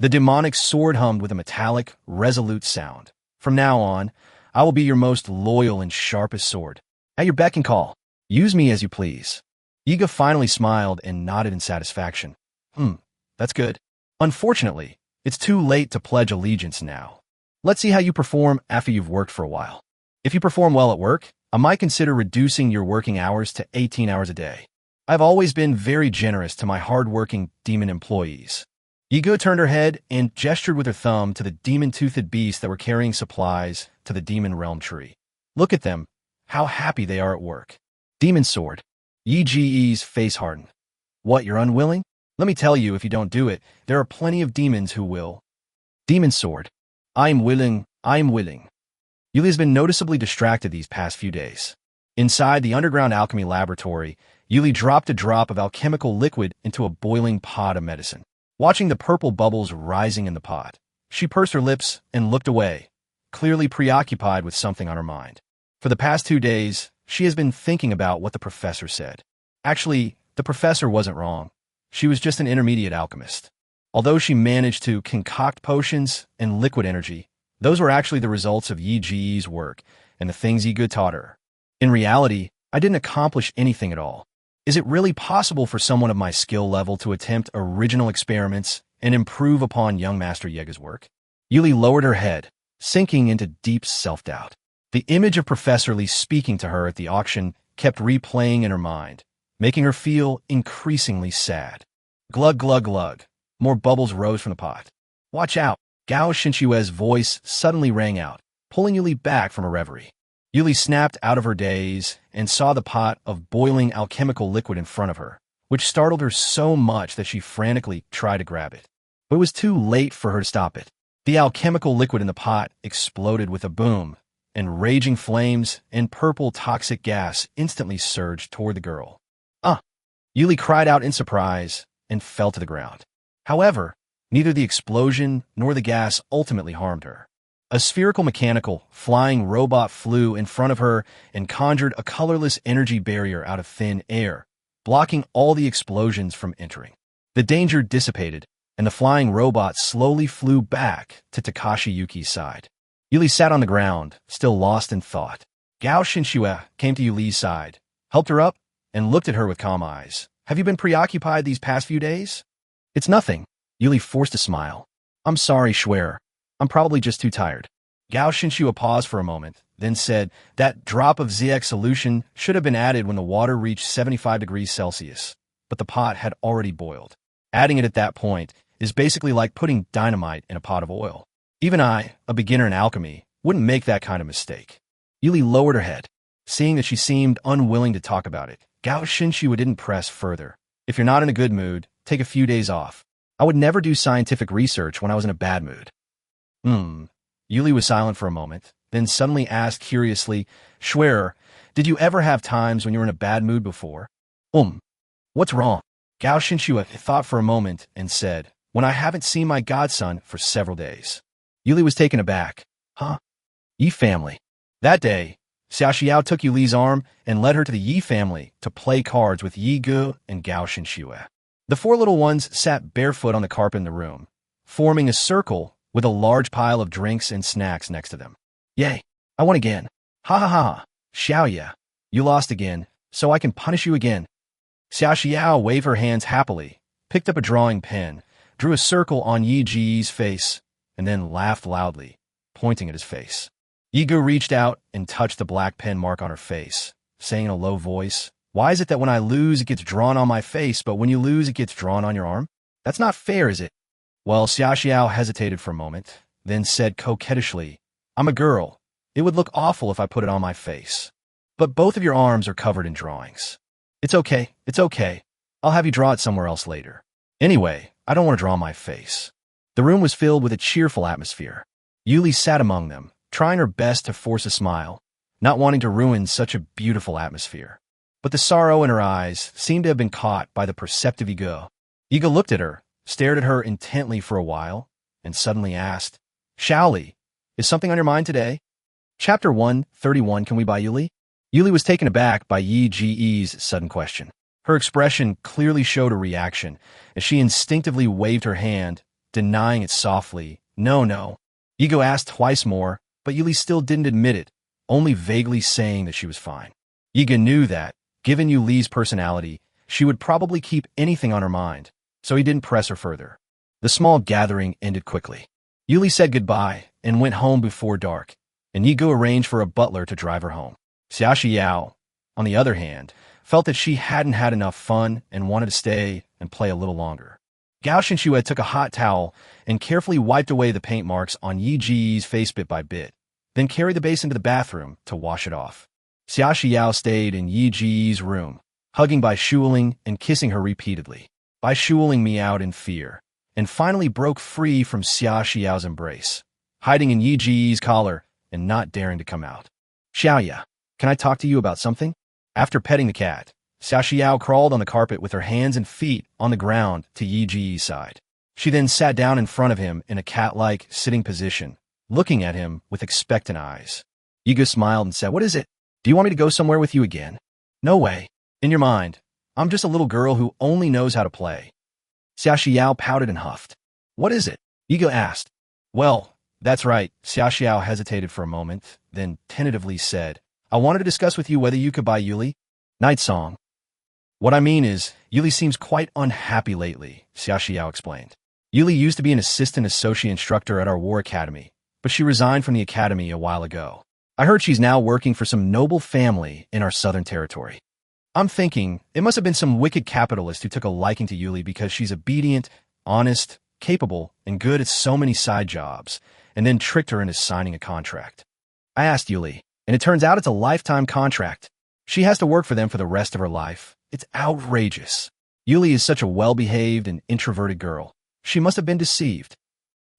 The demonic sword hummed with a metallic, resolute sound. "From now on, I will be your most loyal and sharpest sword. At your beck and call. Use me as you please." Yiga finally smiled and nodded in satisfaction. That's good. Unfortunately, it's too late to pledge allegiance now. Let's see how you perform after you've worked for a while. If you perform well at work, I might consider reducing your working hours to 18 hours a day. I've always been very generous to my hard-working demon employees. Yiga turned her head and gestured with her thumb to the demon-toothed beasts that were carrying supplies to the demon realm tree. "Look at them. How happy they are at work." Demon sword. Yi Ji's face hardened. "What, you're unwilling? Let me tell you, if you don't do it, there are plenty of demons who will." Demon sword. I'm willing. Yuli has been noticeably distracted these past few days. Inside the underground alchemy laboratory, Yuli dropped a drop of alchemical liquid into a boiling pot of medicine. Watching the purple bubbles rising in the pot, she pursed her lips and looked away, clearly preoccupied with something on her mind. For the past 2 days, she has been thinking about what the professor said. Actually, the professor wasn't wrong. She was just an intermediate alchemist. Although she managed to concoct potions and liquid energy, those were actually the results of Yi Ji's work and the things Yi Gu taught her. In reality, I didn't accomplish anything at all. Is it really possible for someone of my skill level to attempt original experiments and improve upon young Master Yega's work? Yuli lowered her head, sinking into deep self-doubt. The image of Professor Lee speaking to her at the auction kept replaying in her mind, making her feel increasingly sad. Glug, glug, glug. More bubbles rose from the pot. "Watch out!" Gao Shinshue's voice suddenly rang out, pulling Yuli back from a reverie. Yuli snapped out of her daze and saw the pot of boiling alchemical liquid in front of her, which startled her so much that she frantically tried to grab it. But it was too late for her to stop it. The alchemical liquid in the pot exploded with a boom, and raging flames and purple toxic gas instantly surged toward the girl. Yuli cried out in surprise and fell to the ground. However, neither the explosion nor the gas ultimately harmed her. A spherical mechanical, flying robot flew in front of her and conjured a colorless energy barrier out of thin air, blocking all the explosions from entering. The danger dissipated, and the flying robot slowly flew back to Takashi Yuki's side. Yuli sat on the ground, still lost in thought. Gao Xinxue came to Yuli's side, helped her up, and looked at her with calm eyes. Have you been preoccupied these past few days? It's nothing. Yuli forced a smile. I'm sorry, Schwer. I'm probably just too tired. Gao Xinxue paused for a moment, then said, that drop of ZX solution should have been added when the water reached 75 degrees Celsius, but the pot had already boiled. Adding it at that point is basically like putting dynamite in a pot of oil. Even I, a beginner in alchemy, wouldn't make that kind of mistake. Yuli lowered her head. Seeing that she seemed unwilling to talk about it, Gao Xinxue didn't press further. If you're not in a good mood, take a few days off. I would never do scientific research when I was in a bad mood. Yuli was silent for a moment, then suddenly asked curiously, Schwerer, did you ever have times when you were in a bad mood before? What's wrong? Gao Xinxue thought for a moment and said, when I haven't seen my godson for several days. Yuli was taken aback. Huh? Yi family. That day, Xiaoxiao took Yuli's arm and led her to the Yi family to play cards with Yi Gu and Gao Xinxue. The four little ones sat barefoot on the carpet in the room, forming a circle with a large pile of drinks and snacks next to them. Yay, I won again. Ha ha ha, Xiaoya. You lost again, so I can punish you again. Xiaoxiao waved her hands happily, picked up a drawing pen, drew a circle on Yi Ji's face, and then laughed loudly, pointing at his face. Yi Gu reached out and touched the black pen mark on her face, saying in a low voice, why is it that when I lose it gets drawn on my face, but when you lose it gets drawn on your arm? That's not fair, is it? Well, Xiaoxiao hesitated for a moment, then said coquettishly, I'm a girl. It would look awful if I put it on my face. But both of your arms are covered in drawings. It's okay. I'll have you draw it somewhere else later. Anyway, I don't want to draw my face. The room was filled with a cheerful atmosphere. Yuli sat among them, trying her best to force a smile, not wanting to ruin such a beautiful atmosphere. But the sorrow in her eyes seemed to have been caught by the perceptive Ego. Ego looked at her, stared at her intently for a while, and suddenly asked, Shaoli, is something on your mind today? Chapter 131, Can we buy Yuli? Yuli was taken aback by Yi Ji's sudden question. Her expression clearly showed a reaction, as she instinctively waved her hand, denying it softly. No. Ego asked twice more, but Yuli still didn't admit it, only vaguely saying that she was fine. Yiga knew that, given Yuli's personality, she would probably keep anything on her mind, so he didn't press her further. The small gathering ended quickly. Yuli said goodbye and went home before dark, and Yiga arranged for a butler to drive her home. Xiaoxiao, on the other hand, felt that she hadn't had enough fun and wanted to stay and play a little longer. Gao Xinxue took a hot towel and carefully wiped away the paint marks on Yi Ji's face bit by bit, then carried the basin to the bathroom to wash it off. Xiaoxiao stayed in Yi Ji's room, hugging Bai Shuling and kissing her repeatedly. Bai Shuling meowed in fear, and finally broke free from Xiaoxiao's embrace, hiding in Yi Ji's collar and not daring to come out. Xiaoya, can I talk to you about something? After petting the cat, Xiaoxiao crawled on the carpet with her hands and feet on the ground to Yi Ji's side. She then sat down in front of him in a cat-like sitting position, looking at him with expectant eyes. Yiga smiled and said, What is it? Do you want me to go somewhere with you again? No way. In your mind, I'm just a little girl who only knows how to play. Xiaoxiao pouted and huffed. What is it? Yiga asked. Well, that's right. Xiaoxiao hesitated for a moment, then tentatively said, I wanted to discuss with you whether you could buy Yuli. Night song. What I mean is, Yuli seems quite unhappy lately, Xiaoxiao explained. Yuli used to be an assistant associate instructor at our war academy, but she resigned from the academy a while ago. I heard she's now working for some noble family in our southern territory. I'm thinking it must have been some wicked capitalist who took a liking to Yuli because she's obedient, honest, capable, and good at so many side jobs, and then tricked her into signing a contract. I asked Yuli, and it turns out it's a lifetime contract. She has to work for them for the rest of her life. It's outrageous. Yuli is such a well-behaved and introverted girl. She must have been deceived.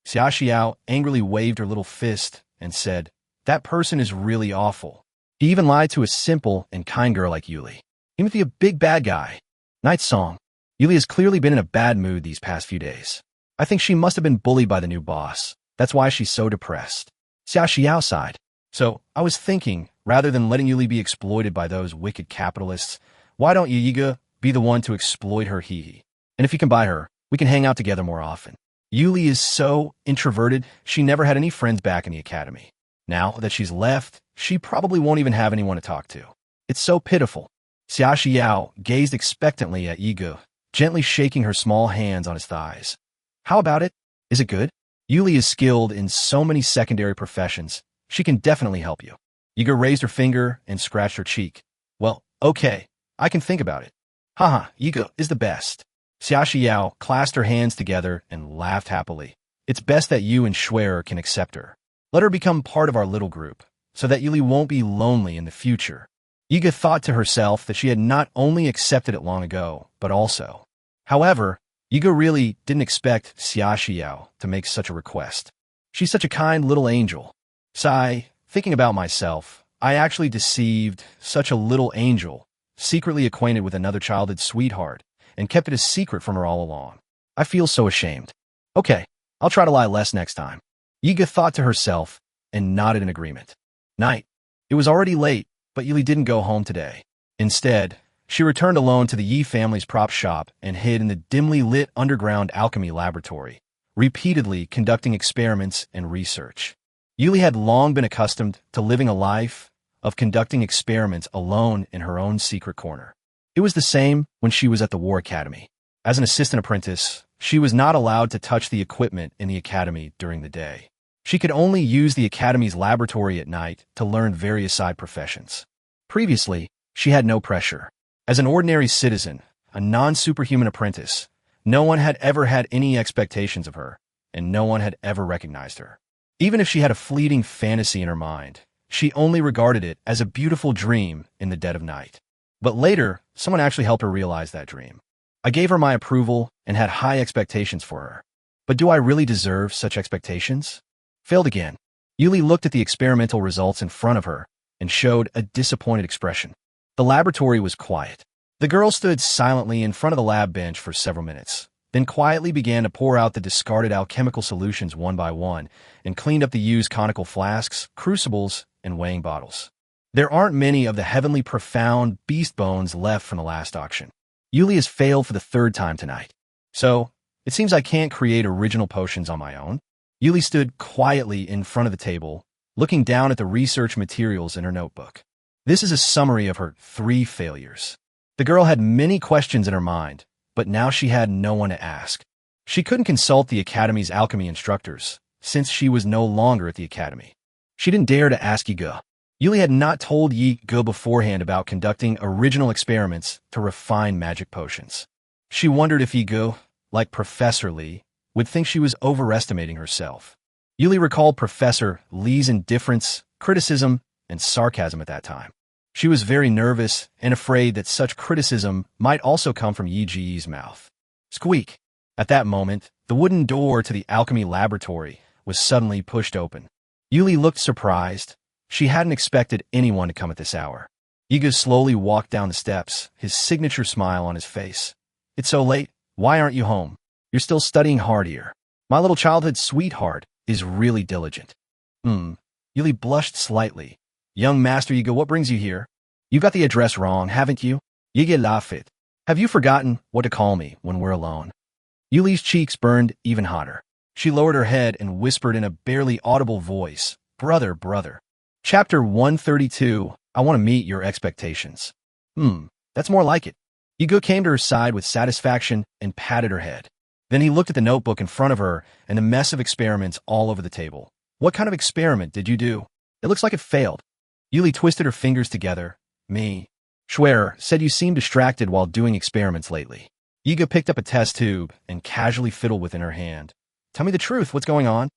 Xiaoxiao angrily waved her little fist and said, That person is really awful. He even lied to a simple and kind girl like Yuli. He must be a big bad guy. Night song. Yuli has clearly been in a bad mood these past few days. I think she must have been bullied by the new boss. That's why she's so depressed. Xiaoxiao sighed. So, I was thinking, rather than letting Yuli be exploited by those wicked capitalists, why don't you, Yiga, be the one to exploit her hee-hee? And if you can buy her, we can hang out together more often. Yuli is so introverted, she never had any friends back in the academy. Now that she's left, she probably won't even have anyone to talk to. It's so pitiful. Xia Xiao gazed expectantly at Yiga, gently shaking her small hands on his thighs. How about it? Is it good? Yuli is skilled in so many secondary professions. She can definitely help you. Yiga raised her finger and scratched her cheek. Well, okay, I can think about it. Haha, Yiga is the best. Xia Xiao clasped her hands together and laughed happily. It's best that you and Schwerer can accept her. Let her become part of our little group, so that Yuli won't be lonely in the future. Yiga thought to herself that she had not only accepted it long ago, but also. However, Yiga really didn't expect Xia Xiao to make such a request. She's such a kind little angel. Sigh, thinking about myself, I actually deceived such a little angel, secretly acquainted with another childhood sweetheart, and kept it a secret from her all along. I feel so ashamed. Okay, I'll try to lie less next time. Yiga thought to herself and nodded in agreement. Night. It was already late, but Yuli didn't go home today. Instead, she returned alone to the Yi family's prop shop and hid in the dimly lit underground alchemy laboratory, repeatedly conducting experiments and research. Yuli had long been accustomed to living a life of conducting experiments alone in her own secret corner. It was the same when she was at the War Academy. As an assistant apprentice, she was not allowed to touch the equipment in the academy during the day. She could only use the academy's laboratory at night to learn various side professions. Previously, she had no pressure. As an ordinary citizen, a non-superhuman apprentice, no one had ever had any expectations of her, and no one had ever recognized her. Even if she had a fleeting fantasy in her mind, she only regarded it as a beautiful dream in the dead of night. But later, someone actually helped her realize that dream. I gave her my approval and had high expectations for her. But do I really deserve such expectations? Failed again. Yuli looked at the experimental results in front of her and showed a disappointed expression. The laboratory was quiet. The girl stood silently in front of the lab bench for several minutes, then quietly began to pour out the discarded alchemical solutions one by one and cleaned up the used conical flasks, crucibles, and weighing bottles. There aren't many of the heavenly profound beast bones left from the last auction. Yuli has failed for the third time tonight. So, it seems I can't create original potions on my own. Yuli stood quietly in front of the table, looking down at the research materials in her notebook. This is a summary of her 3 failures. The girl had many questions in her mind, but now she had no one to ask. She couldn't consult the academy's alchemy instructors, since she was no longer at the academy. She didn't dare to ask Yiga. Yuli had not told Yiga beforehand about conducting original experiments to refine magic potions. She wondered if Yiga, like Professor Li, would think she was overestimating herself. Yuli recalled Professor Li's indifference, criticism, and sarcasm at that time. She was very nervous and afraid that such criticism might also come from Yi Ji's mouth. Squeak! At that moment, the wooden door to the alchemy laboratory was suddenly pushed open. Yuli looked surprised. She hadn't expected anyone to come at this hour. Yiga slowly walked down the steps, his signature smile on his face. It's so late. Why aren't you home? You're still studying hard here. My little childhood sweetheart is really diligent. Yuli blushed slightly. Young Master Yiga, what brings you here? You got the address wrong, haven't you? Yiga laughed. Have you forgotten what to call me when we're alone? Yuli's cheeks burned even hotter. She lowered her head and whispered in a barely audible voice, Brother, brother. Chapter 132, I want to meet your expectations. That's more like it. Yiga came to her side with satisfaction and patted her head. Then he looked at the notebook in front of her and the mess of experiments all over the table. What kind of experiment did you do? It looks like it failed. Yuli twisted her fingers together. Me. Schwerer said you seemed distracted while doing experiments lately. Yiga picked up a test tube and casually fiddled with it in her hand. Tell me the truth, what's going on?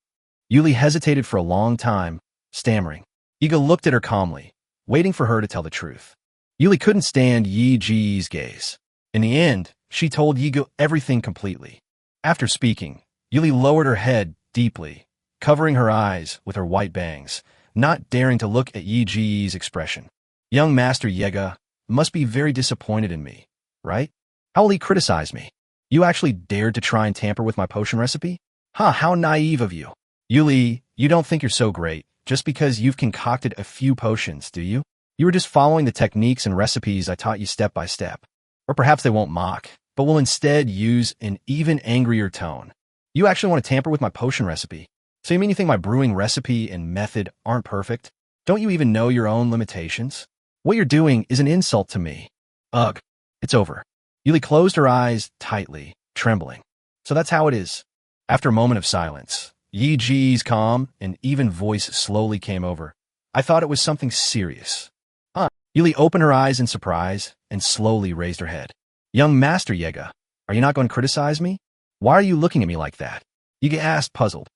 Yuli hesitated for a long time, stammering. Yiga looked at her calmly, waiting for her to tell the truth. Yuli couldn't stand Yi Ji's gaze. In the end, she told Yiga everything completely. After speaking, Yuli lowered her head deeply, covering her eyes with her white bangs, not daring to look at Yi Ji's expression. Young Master Yiga must be very disappointed in me, right? How will he criticize me? You actually dared to try and tamper with my potion recipe? How naive of you. Yuli, you don't think you're so great just because you've concocted a few potions, do you? You were just following the techniques and recipes I taught you step by step. Or perhaps they won't mock, but will instead use an even angrier tone. You actually want to tamper with my potion recipe. So you mean you think my brewing recipe and method aren't perfect? Don't you even know your own limitations? What you're doing is an insult to me. Ugh, it's over. Yuli closed her eyes tightly, trembling. So that's how it is. After a moment of silence, Yi Ji's calm and even voice slowly came over. I thought it was something serious. Yuli opened her eyes in surprise and slowly raised her head. Young Master Yega, are you not going to criticize me? Why are you looking at me like that? Yiga asked, puzzled.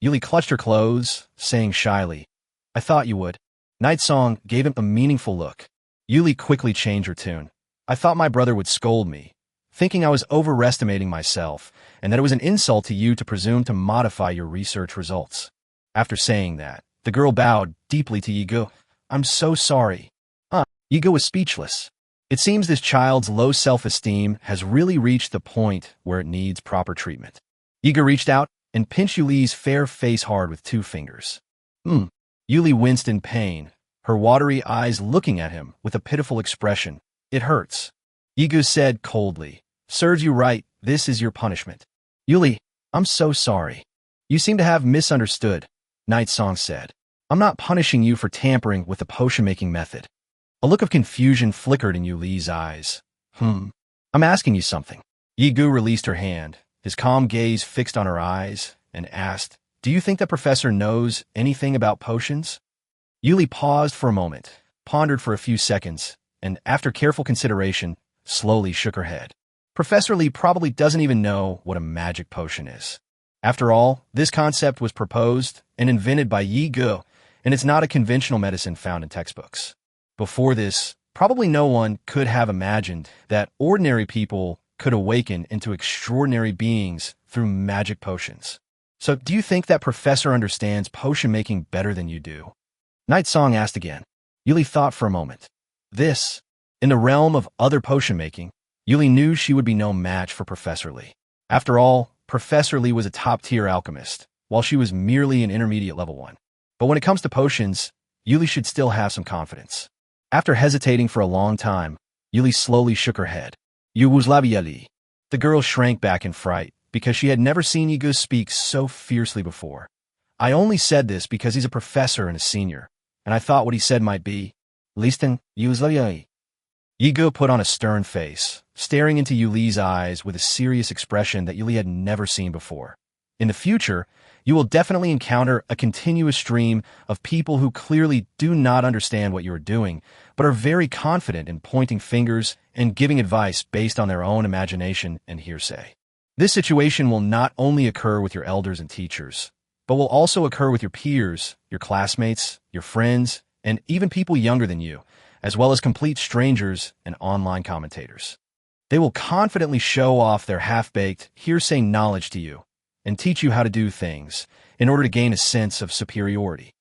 Yuli clutched her clothes, saying shyly, I thought you would. Night Song gave him a meaningful look. Yuli quickly changed her tune. I thought my brother would scold me, thinking I was overestimating myself, and that it was an insult to you to presume to modify your research results. After saying that, the girl bowed deeply to Yiga. I'm so sorry. Yiga was speechless. It seems this child's low self-esteem has really reached the point where it needs proper treatment. Yiga reached out and pinched Yuli's fair face hard with 2 fingers. Yuli winced in pain, her watery eyes looking at him with a pitiful expression. It hurts. Yiga said coldly, Serves you right, this is your punishment. Yuli, I'm so sorry. You seem to have misunderstood, Night Song said. I'm not punishing you for tampering with the potion-making method. A look of confusion flickered in Yuli's eyes. I'm asking you something. Yigu released her hand, his calm gaze fixed on her eyes, and asked, Do you think the professor knows anything about potions? Yuli paused for a moment, pondered for a few seconds, and after careful consideration, slowly shook her head. Professor Lee probably doesn't even know what a magic potion is. After all, this concept was proposed and invented by Yi Gu, and it's not a conventional medicine found in textbooks. Before this, probably no one could have imagined that ordinary people could awaken into extraordinary beings through magic potions. So do you think that Professor understands potion making better than you do? Night Song asked again. Yuli thought for a moment. In the realm of other potion making, Yuli knew she would be no match for Professor Lee. After all, Professor Lee was a top-tier alchemist, while she was merely an intermediate level one. But when it comes to potions, Yuli should still have some confidence. After hesitating for a long time, Yuli slowly shook her head. Yugoslavia. The girl shrank back in fright, because she had never seen Yigu speak so fiercely before. I only said this because he's a professor and a senior, and I thought what he said might be, Listen, Yugoslavia. Yigu put on a stern face, staring into Yuli's eyes with a serious expression that Yuli had never seen before. In the future, you will definitely encounter a continuous stream of people who clearly do not understand what you are doing, but are very confident in pointing fingers and giving advice based on their own imagination and hearsay. This situation will not only occur with your elders and teachers, but will also occur with your peers, your classmates, your friends, and even people younger than you, as well as complete strangers and online commentators. They will confidently show off their half-baked, hearsay knowledge to you, and teach you how to do things in order to gain a sense of superiority.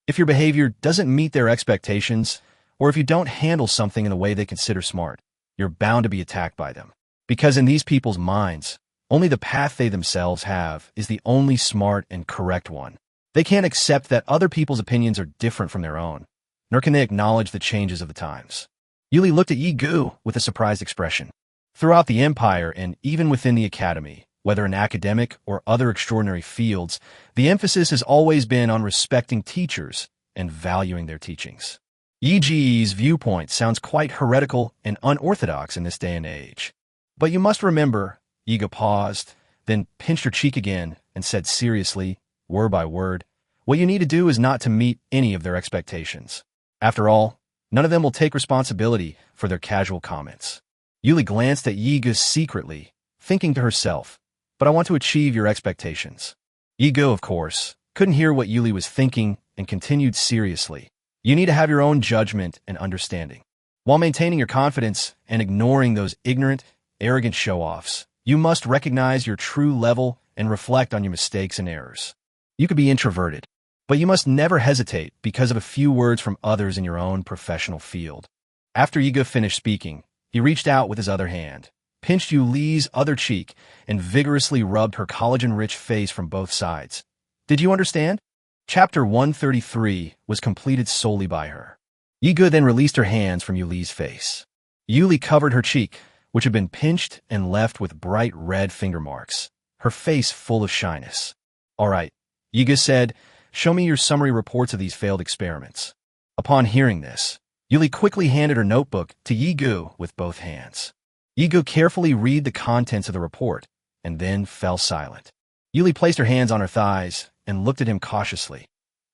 If your behavior doesn't meet their expectations, or if you don't handle something in the way they consider smart, you're bound to be attacked by them. Because in these people's minds, only the path they themselves have is the only smart and correct one. They can't accept that other people's opinions are different from their own, nor can they acknowledge the changes of the times. Yuli looked at Yi Gu with a surprised expression. Throughout the Empire and even within the Academy, whether in academic or other extraordinary fields, the emphasis has always been on respecting teachers and valuing their teachings. Yi Ji's viewpoint sounds quite heretical and unorthodox in this day and age. But you must remember, Yiga paused, then pinched her cheek again and said seriously, word by word, what you need to do is not to meet any of their expectations. After all, none of them will take responsibility for their casual comments. Yuli glanced at Yiga secretly, thinking to herself, but I want to achieve your expectations. Yiga, of course, couldn't hear what Yuli was thinking and continued seriously. You need to have your own judgment and understanding. While maintaining your confidence and ignoring those ignorant, arrogant show-offs, you must recognize your true level and reflect on your mistakes and errors. You could be introverted, but you must never hesitate because of a few words from others in your own professional field. After Yiga finished speaking, he reached out with his other hand, pinched Yuli's other cheek, and vigorously rubbed her collagen-rich face from both sides. Did you understand? Chapter 133 was completed solely by her. Yiga then released her hands from Yuli's face. Yuli covered her cheek, which had been pinched and left with bright red finger marks, her face full of shyness. All right, Yiga said, "Show me your summary reports of these failed experiments." Upon hearing this, Yuli quickly handed her notebook to Yigu with both hands. Yigu carefully read the contents of the report and then fell silent. Yuli placed her hands on her thighs and looked at him cautiously.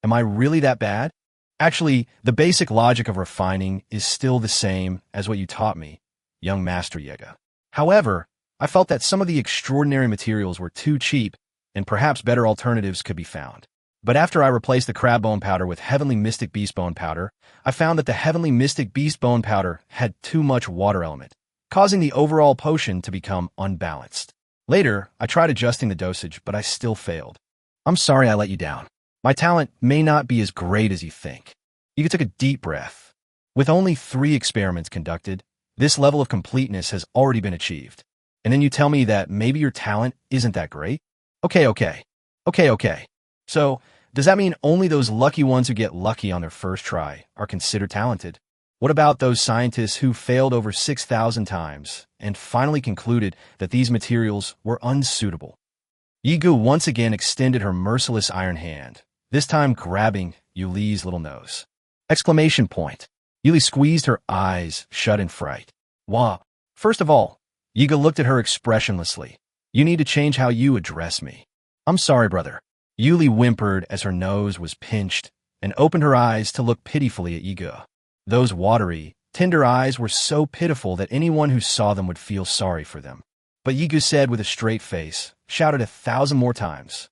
"Am I really that bad? Actually, the basic logic of refining is still the same as what you taught me, young Master Yiga. However, I felt that some of the extraordinary materials were too cheap and perhaps better alternatives could be found. But after I replaced the crab bone powder with heavenly mystic beast bone powder, I found that the heavenly mystic beast bone powder had too much water element, causing the overall potion to become unbalanced. Later, I tried adjusting the dosage, but I still failed. I'm sorry I let you down. My talent may not be as great as you think." Yiga took a deep breath. With only 3 experiments conducted, this level of completeness has already been achieved. And then you tell me that maybe your talent isn't that great? Okay. So, does that mean only those lucky ones who get lucky on their first try are considered talented? What about those scientists who failed over 6,000 times and finally concluded that these materials were unsuitable? Yigu once again extended her merciless iron hand, this time grabbing Yuli's little nose. Exclamation point. Yuli squeezed her eyes shut in fright. "Wah." First of all, Yiga looked at her expressionlessly. "You need to change how you address me." "I'm sorry, brother." Yuli whimpered as her nose was pinched and opened her eyes to look pitifully at Yiga. Those watery, tender eyes were so pitiful that anyone who saw them would feel sorry for them. But Yigu said with a straight face, shouted 1,000 more times,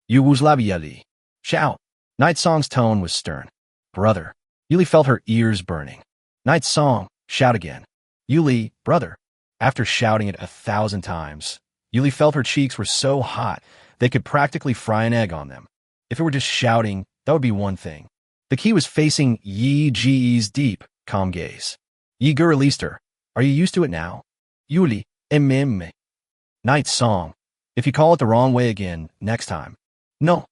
"Yugoslavia!" Shout! Night Song's tone was stern. "Brother." Yuli felt her ears burning. "Night Song, shout again." "Yuli, brother." After shouting it 1,000 times, Yuli felt her cheeks were so hot they could practically fry an egg on them. If it were just shouting, that would be one thing. The key was facing Yi's deep, calm gaze. Yiga released her. "Are you used to it now?" "Yuli, emme." "Night Song. If you call it the wrong way again, next time." No.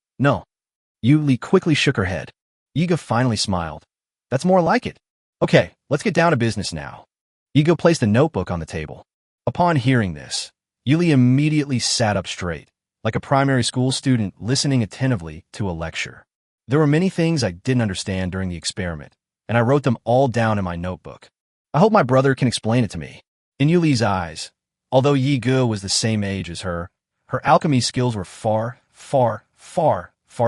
Yuli quickly shook her head. Yiga finally smiled. "That's more like it. Okay, let's get down to business now." Yiga placed a notebook on the table. Upon hearing this, Yuli immediately sat up straight, like a primary school student listening attentively to a lecture. "There were many things I didn't understand during the experiment, and I wrote them all down in my notebook. I hope my brother can explain it to me." In Yuli's eyes, although Yiga was the same age as her alchemy skills were far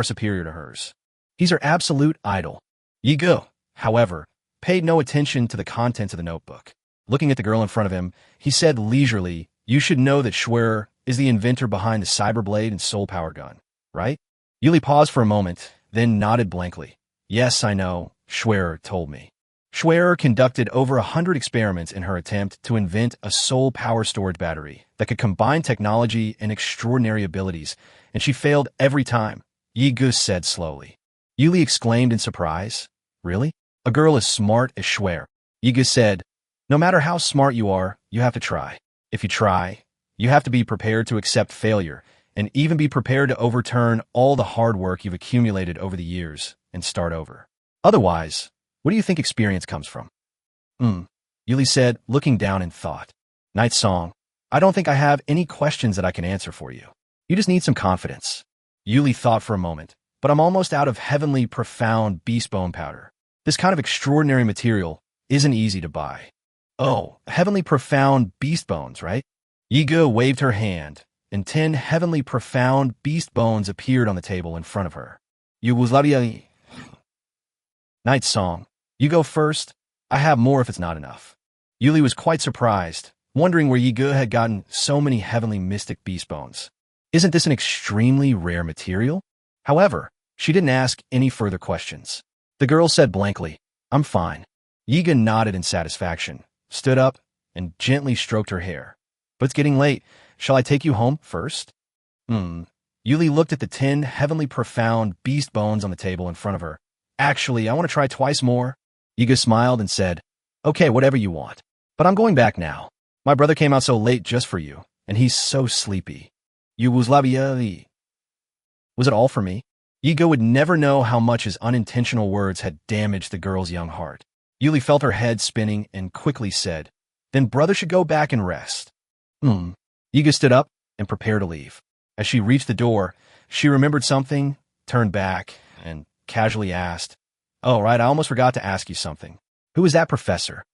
superior to hers. He's her absolute idol. Yiga, however, paid no attention to the contents of the notebook. Looking at the girl in front of him, he said leisurely, "You should know that Schwerer is the inventor behind the Cyberblade and Soul Power gun, right?" Yuli paused for a moment, then nodded blankly. "Yes, I know. Schwerer told me." Schwerer conducted over 100 experiments in her attempt to invent a soul power storage battery that could combine technology and extraordinary abilities, and she failed every time, Yiga said slowly. Yuli exclaimed in surprise. "Really? A girl as smart as Schwerer?" Yiga said, "No matter how smart you are, you have to try. If you try, you have to be prepared to accept failure, and even be prepared to overturn all the hard work you've accumulated over the years and start over. Otherwise, what do you think experience comes from?" Yuli said, looking down in thought. "Night Song, I don't think I have any questions that I can answer for you. You just need some confidence." Yuli thought for a moment, "But I'm almost out of heavenly profound beast bone powder. This kind of extraordinary material isn't easy to buy." "Oh, heavenly profound beast bones, right?" Yiga waved her hand, and 10 heavenly profound beast bones appeared on the table in front of her. Yugoslavia. Night Song, you go first. I have more if it's not enough. Yuli was quite surprised, wondering where Yiga had gotten so many heavenly mystic beast bones. Isn't this an extremely rare material? However, she didn't ask any further questions. The girl said blankly, "I'm fine." Yiga nodded in satisfaction, stood up, and gently stroked her hair. "But it's getting late. Shall I take you home first?" Yuli looked at the 10 heavenly profound beast bones on the table in front of her. "Actually, I want to try twice more." Yiga smiled and said, "Okay, whatever you want. But I'm going back now. My brother came out so late just for you, and he's so sleepy." Yugoslavia. Was it all for me? Yiga would never know how much his unintentional words had damaged the girl's young heart. Yuli felt her head spinning and quickly said, "Then brother should go back and rest." Yiga stood up and prepared to leave. As she reached the door, she remembered something turned back, and casually asked, "Oh, right, I almost forgot to ask you something. Who is that professor?"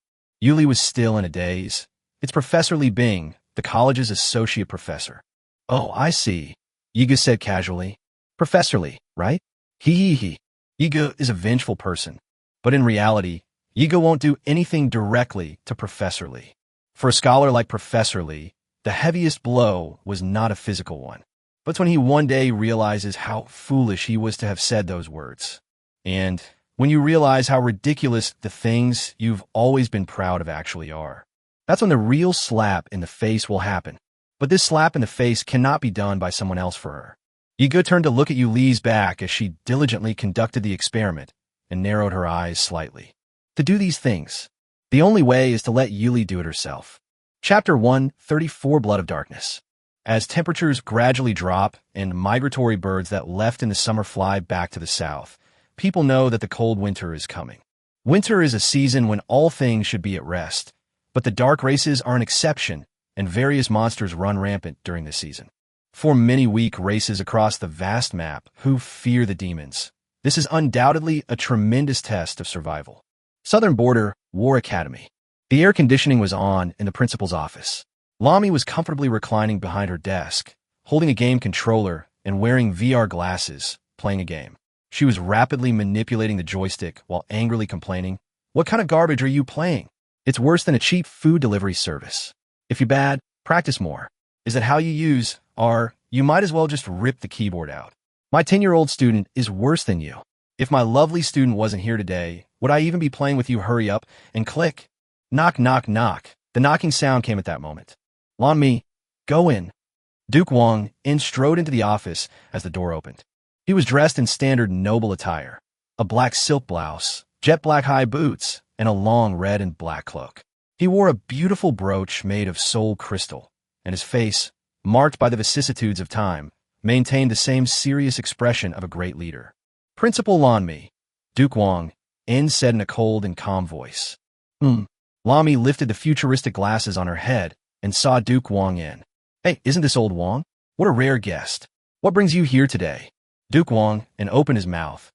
Yuli was still in a daze. "It's Professor Li Bing, the college's associate professor." "Oh, I see," Yiga said casually. "Professor Li, right?" He. Yiga is a vengeful person, but in reality, Yiga won't do anything directly to Professor Li. For a scholar like Professor Li, the heaviest blow was not a physical one, but when he one day realizes how foolish he was to have said those words. And when you realize how ridiculous the things you've always been proud of actually are, that's when the real slap in the face will happen. But this slap in the face cannot be done by someone else for her. Yiga turned to look at Yuli's back as she diligently conducted the experiment and narrowed her eyes slightly. To do these things, the only way is to let Yuli do it herself. Chapter 134 Blood of Darkness. As temperatures gradually drop and migratory birds that left in the summer fly back to the south, people know that the cold winter is coming. Winter is a season when all things should be at rest, but the dark races are an exception, and various monsters run rampant during this season. For many weak races across the vast map who fear the demons, this is undoubtedly a tremendous test of survival. Southern Border, War Academy. The air conditioning was on in the principal's office. Lami was comfortably reclining behind her desk, holding a game controller and wearing VR glasses, playing a game. She was rapidly manipulating the joystick while angrily complaining, "What kind of garbage are you playing? It's worse than a cheap food delivery service. If you're bad, practice more. Is that how you use R? You might as well just rip the keyboard out. My 10-year-old student is worse than you. If my lovely student wasn't here today, would I even be playing with you? Hurry up and click." Knock, knock, knock. The knocking sound came at that moment. "Lon Mi, go in." Duke Wang strode into the office as the door opened. He was dressed in standard noble attire, a black silk blouse, jet black high boots, and a long red and black cloak. He wore a beautiful brooch made of soul crystal, and his face, marked by the vicissitudes of time, maintained the same serious expression of a great leader. "Principal Lon Mi," Duke Wang said in a cold and calm voice. Lami lifted the futuristic glasses on her head and saw Duke Wang in. "Hey, isn't this old Wang? What a rare guest. What brings you here today?" Duke Wang opened his mouth.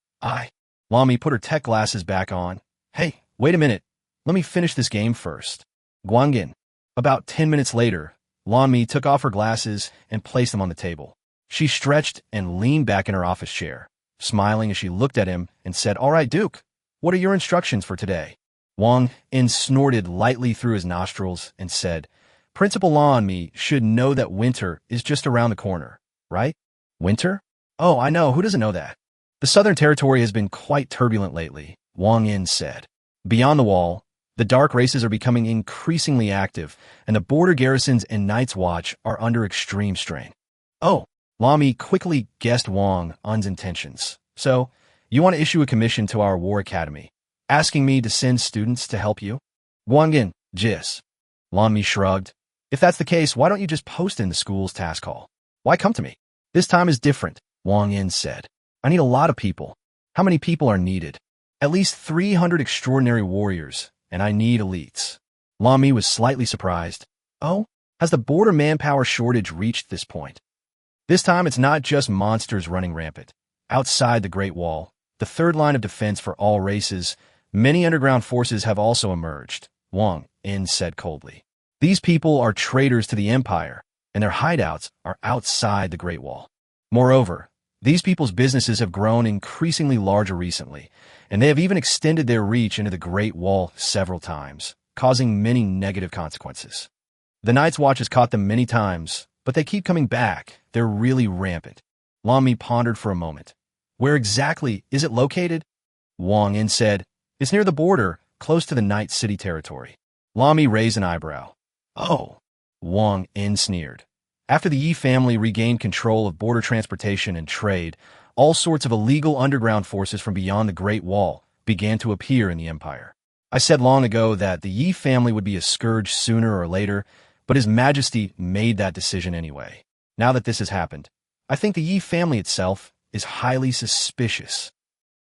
Lami put her tech glasses back on. "Hey, wait a minute. Let me finish this game first." Guangin. About 10 minutes later, Lami took off her glasses and placed them on the table. She stretched and leaned back in her office chair, smiling as she looked at him and said, "All right, Duke, what are your instructions for today?" Wang snorted lightly through his nostrils and said, "Principal Lon Mi should know that winter is just around the corner, right?" "Winter? Oh, I know. Who doesn't know that?" "The Southern Territory has been quite turbulent lately," Wang said. "Beyond the wall, the dark races are becoming increasingly active, and the border garrisons and Night's Watch are under extreme strain." "Oh," Lami quickly guessed Wang's intentions. "So, you want to issue a commission to our War Academy, asking me to send students to help you?" Guangin, Jis. Lami shrugged. "If that's the case, why don't you just post in the school's task hall? Why come to me?" "This time is different," Wang said. "I need a lot of people." "How many people are needed?" "At least 300 extraordinary warriors, and I need elites." Lami was slightly surprised. "Oh, has the border manpower shortage reached this point?" "This time it's not just monsters running rampant. Outside the Great Wall, the third line of defense for all races, many underground forces have also emerged," Wang said coldly. "These people are traitors to the Empire, and their hideouts are outside the Great Wall. Moreover, these people's businesses have grown increasingly larger recently, and they have even extended their reach into the Great Wall several times, causing many negative consequences. The Night's Watch has caught them many times, but they keep coming back. They're really rampant." Lami pondered for a moment. "Where exactly is it located?" Wang said, "It's near the border, close to the Night City territory." Lami raised an eyebrow. "Oh," Wang sneered. After the Yi family regained control of border transportation and trade, all sorts of illegal underground forces from beyond the Great Wall began to appear in the Empire. I said long ago that the Yi family would be a scourge sooner or later, but His Majesty made that decision anyway. Now that this has happened, I think the Yi family itself is highly suspicious."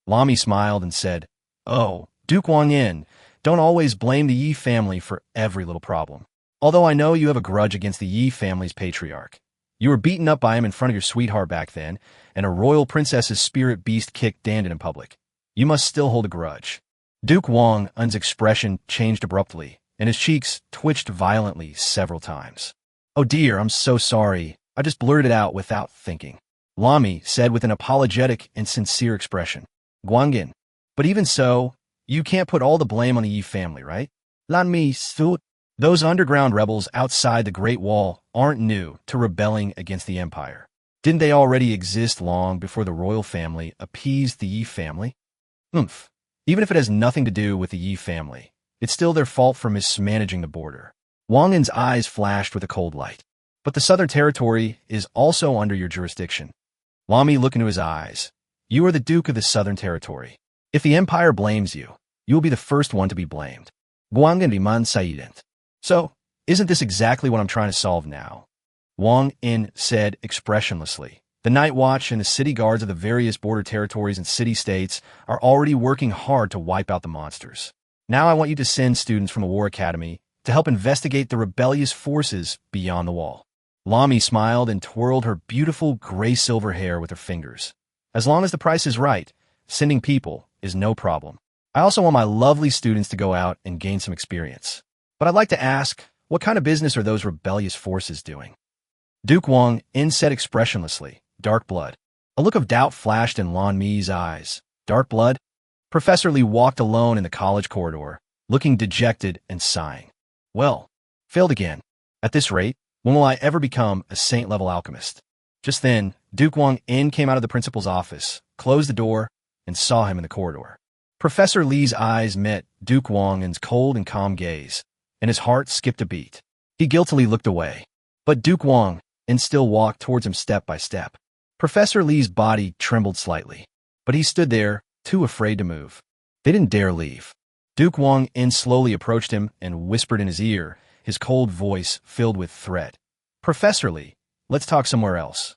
Lami smiled and said, "Oh, Duke Wang don't always blame the Yi family for every little problem. Although I know you have a grudge against the Yi family's patriarch. You were beaten up by him in front of your sweetheart back then, and a royal princess's spirit beast kicked Dandin in public. You must still hold a grudge. Duke Wang Un's expression changed abruptly, and his cheeks twitched violently several times. Oh dear, I'm so sorry. I just blurted it out without thinking. Lami said with an apologetic and sincere expression. Guangin. But even so, you can't put all the blame on the Yi family, right? Lan Mi Su. Those underground rebels outside the Great Wall aren't new to rebelling against the Empire. Didn't they already exist long before the royal family appeased the Yi family? Even if it has nothing to do with the Yi family, it's still their fault for mismanaging the border. Wang Yin's eyes flashed with a cold light. But the Southern Territory is also under your jurisdiction. Lami looked into his eyes. You are the Duke of the Southern Territory. If the Empire blames you, you will be the first one to be blamed. Guangin Riman Saident. So, isn't this exactly what I'm trying to solve now? Wang Yin said expressionlessly. The Night Watch and the city guards of the various border territories and city-states are already working hard to wipe out the monsters. Now I want you to send students from the War Academy to help investigate the rebellious forces beyond the wall. Lami smiled and twirled her beautiful gray-silver hair with her fingers. As long as the price is right, sending people is no problem. I also want my lovely students to go out and gain some experience. But I'd like to ask, what kind of business are those rebellious forces doing? Duke Wang Yin said expressionlessly, dark blood. A look of doubt flashed in Lan Mi's eyes. Dark blood? Professor Li walked alone in the college corridor, looking dejected and sighing. Well, failed again. At this rate, when will I ever become a saint-level alchemist? Just then, Duke Wang Yin came out of the principal's office, closed the door, and saw him in the corridor. Professor Li's eyes met Duke Wang Yin's cold and calm gaze, and his heart skipped a beat. He guiltily looked away. But Duke Wang Yin still walked towards him step by step. Professor Li's body trembled slightly, but he stood there, too afraid to move. They didn't dare leave. Duke Wang Yin slowly approached him and whispered in his ear, his cold voice filled with threat. Professor Li, let's talk somewhere else.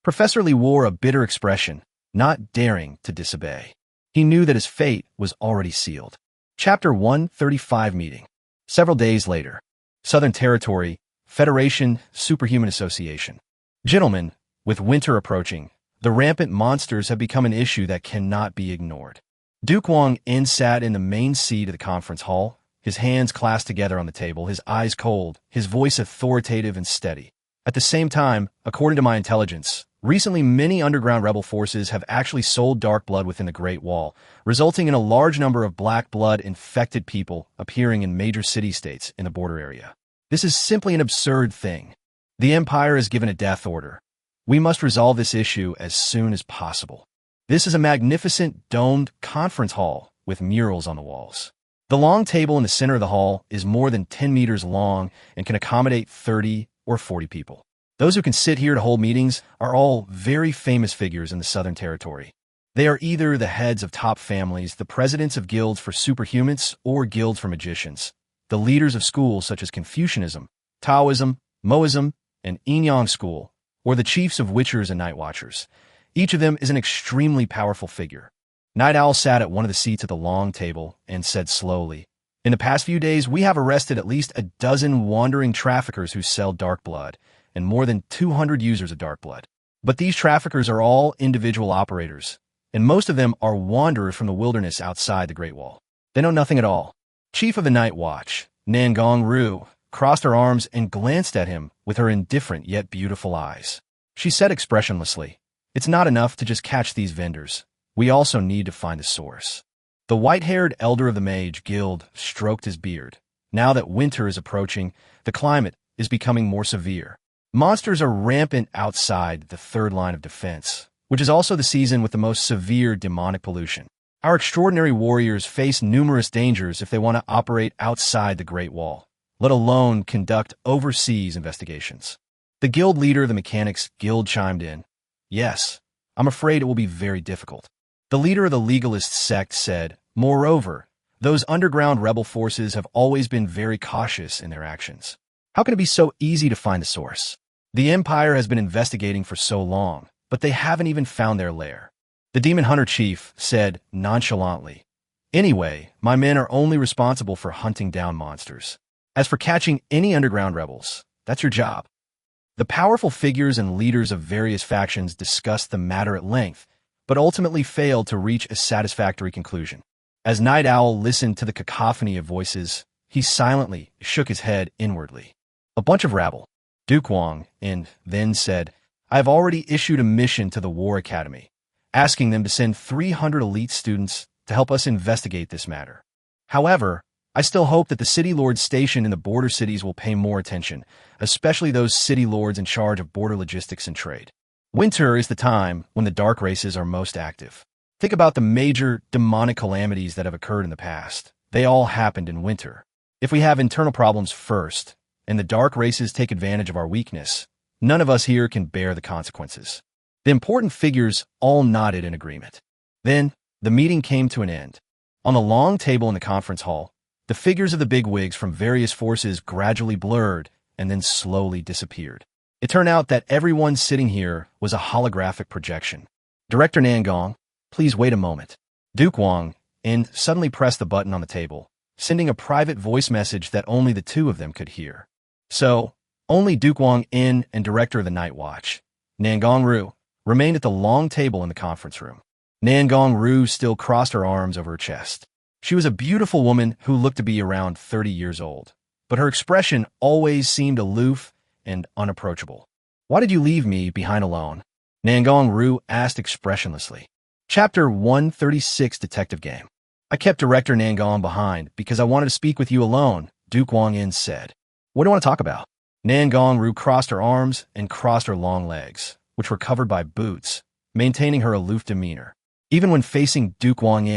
Professor Li wore a bitter expression, not daring to disobey. He knew that his fate was already sealed. Chapter 135 Meeting. Several days later. Southern Territory, Federation Superhuman Association. Gentlemen, with winter approaching, the rampant monsters have become an issue that cannot be ignored. Duke Wang Yin sat in the main seat of the conference hall, his hands clasped together on the table, his eyes cold, his voice authoritative and steady. At the same time, according to my intelligence, recently many underground rebel forces have actually sold dark blood within the Great Wall, resulting in a large number of black blood-infected people appearing in major city-states in the border area. This is simply an absurd thing. The Empire has given a death order. We must resolve this issue as soon as possible. This is a magnificent domed conference hall with murals on the walls. The long table in the center of the hall is more than 10 meters long and can accommodate 30 or 40 people. Those who can sit here to hold meetings are all very famous figures in the Southern Territory. They are either the heads of top families, the presidents of guilds for superhumans or guilds for magicians, the leaders of schools such as Confucianism, Taoism, Moism, and Yin-Yang School, or the chiefs of Witchers and Night Watchers. Each of them is an extremely powerful figure. Night Owl sat at one of the seats at the long table and said slowly, In the past few days, we have arrested at least a dozen wandering traffickers who sell dark blood, and more than 200 users of dark blood. But these traffickers are all individual operators, and most of them are wanderers from the wilderness outside the Great Wall. They know nothing at all. Chief of the Night Watch, Nangong Ru, crossed her arms and glanced at him with her indifferent yet beautiful eyes. She said expressionlessly, It's not enough to just catch these vendors. We also need to find the source. The white-haired elder of the Mage Guild stroked his beard. Now that winter is approaching, the climate is becoming more severe. Monsters are rampant outside the third line of defense, which is also the season with the most severe demonic pollution. Our extraordinary warriors face numerous dangers if they want to operate outside the Great Wall, let alone conduct overseas investigations. The guild leader of the Mechanics Guild chimed in. Yes, I'm afraid it will be very difficult. The leader of the legalist sect said, Moreover, those underground rebel forces have always been very cautious in their actions. How can it be so easy to find the source? The Empire has been investigating for so long, but they haven't even found their lair. The Demon Hunter Chief said nonchalantly, Anyway, my men are only responsible for hunting down monsters. As for catching any underground rebels, that's your job. The powerful figures and leaders of various factions discussed the matter at length, but ultimately failed to reach a satisfactory conclusion. As Night Owl listened to the cacophony of voices, he silently shook his head inwardly. A bunch of rabble. Duke Wang then said, I have already issued a mission to the War Academy, asking them to send 300 elite students to help us investigate this matter. However, I still hope that the city lords stationed in the border cities will pay more attention, especially those city lords in charge of border logistics and trade. Winter is the time when the dark races are most active. Think about the major demonic calamities that have occurred in the past. They all happened in winter. If we have internal problems first, and the dark races take advantage of our weakness, none of us here can bear the consequences. The important figures all nodded in agreement. Then, the meeting came to an end. On the long table in the conference hall, the figures of the bigwigs from various forces gradually blurred and then slowly disappeared. It turned out that everyone sitting here was a holographic projection. Director Nangong, please wait a moment. Duke Wang suddenly pressed the button on the table, sending a private voice message that only the two of them could hear. So, only Duke Wang and Director of the Night Watch, Nangong Ru, remained at the long table in the conference room. Nangong Ru still crossed her arms over her chest. She was a beautiful woman who looked to be around 30 years old, but her expression always seemed aloof and unapproachable. Why did you leave me behind alone? Nangong Ru asked expressionlessly. Chapter 136 Detective Game. I kept Director Nangong behind because I wanted to speak with you alone, Duke Wang said. What do you want to talk about? Nangong Ru crossed her arms and crossed her long legs, which were covered by boots, maintaining her aloof demeanor. Even when facing Duke Wang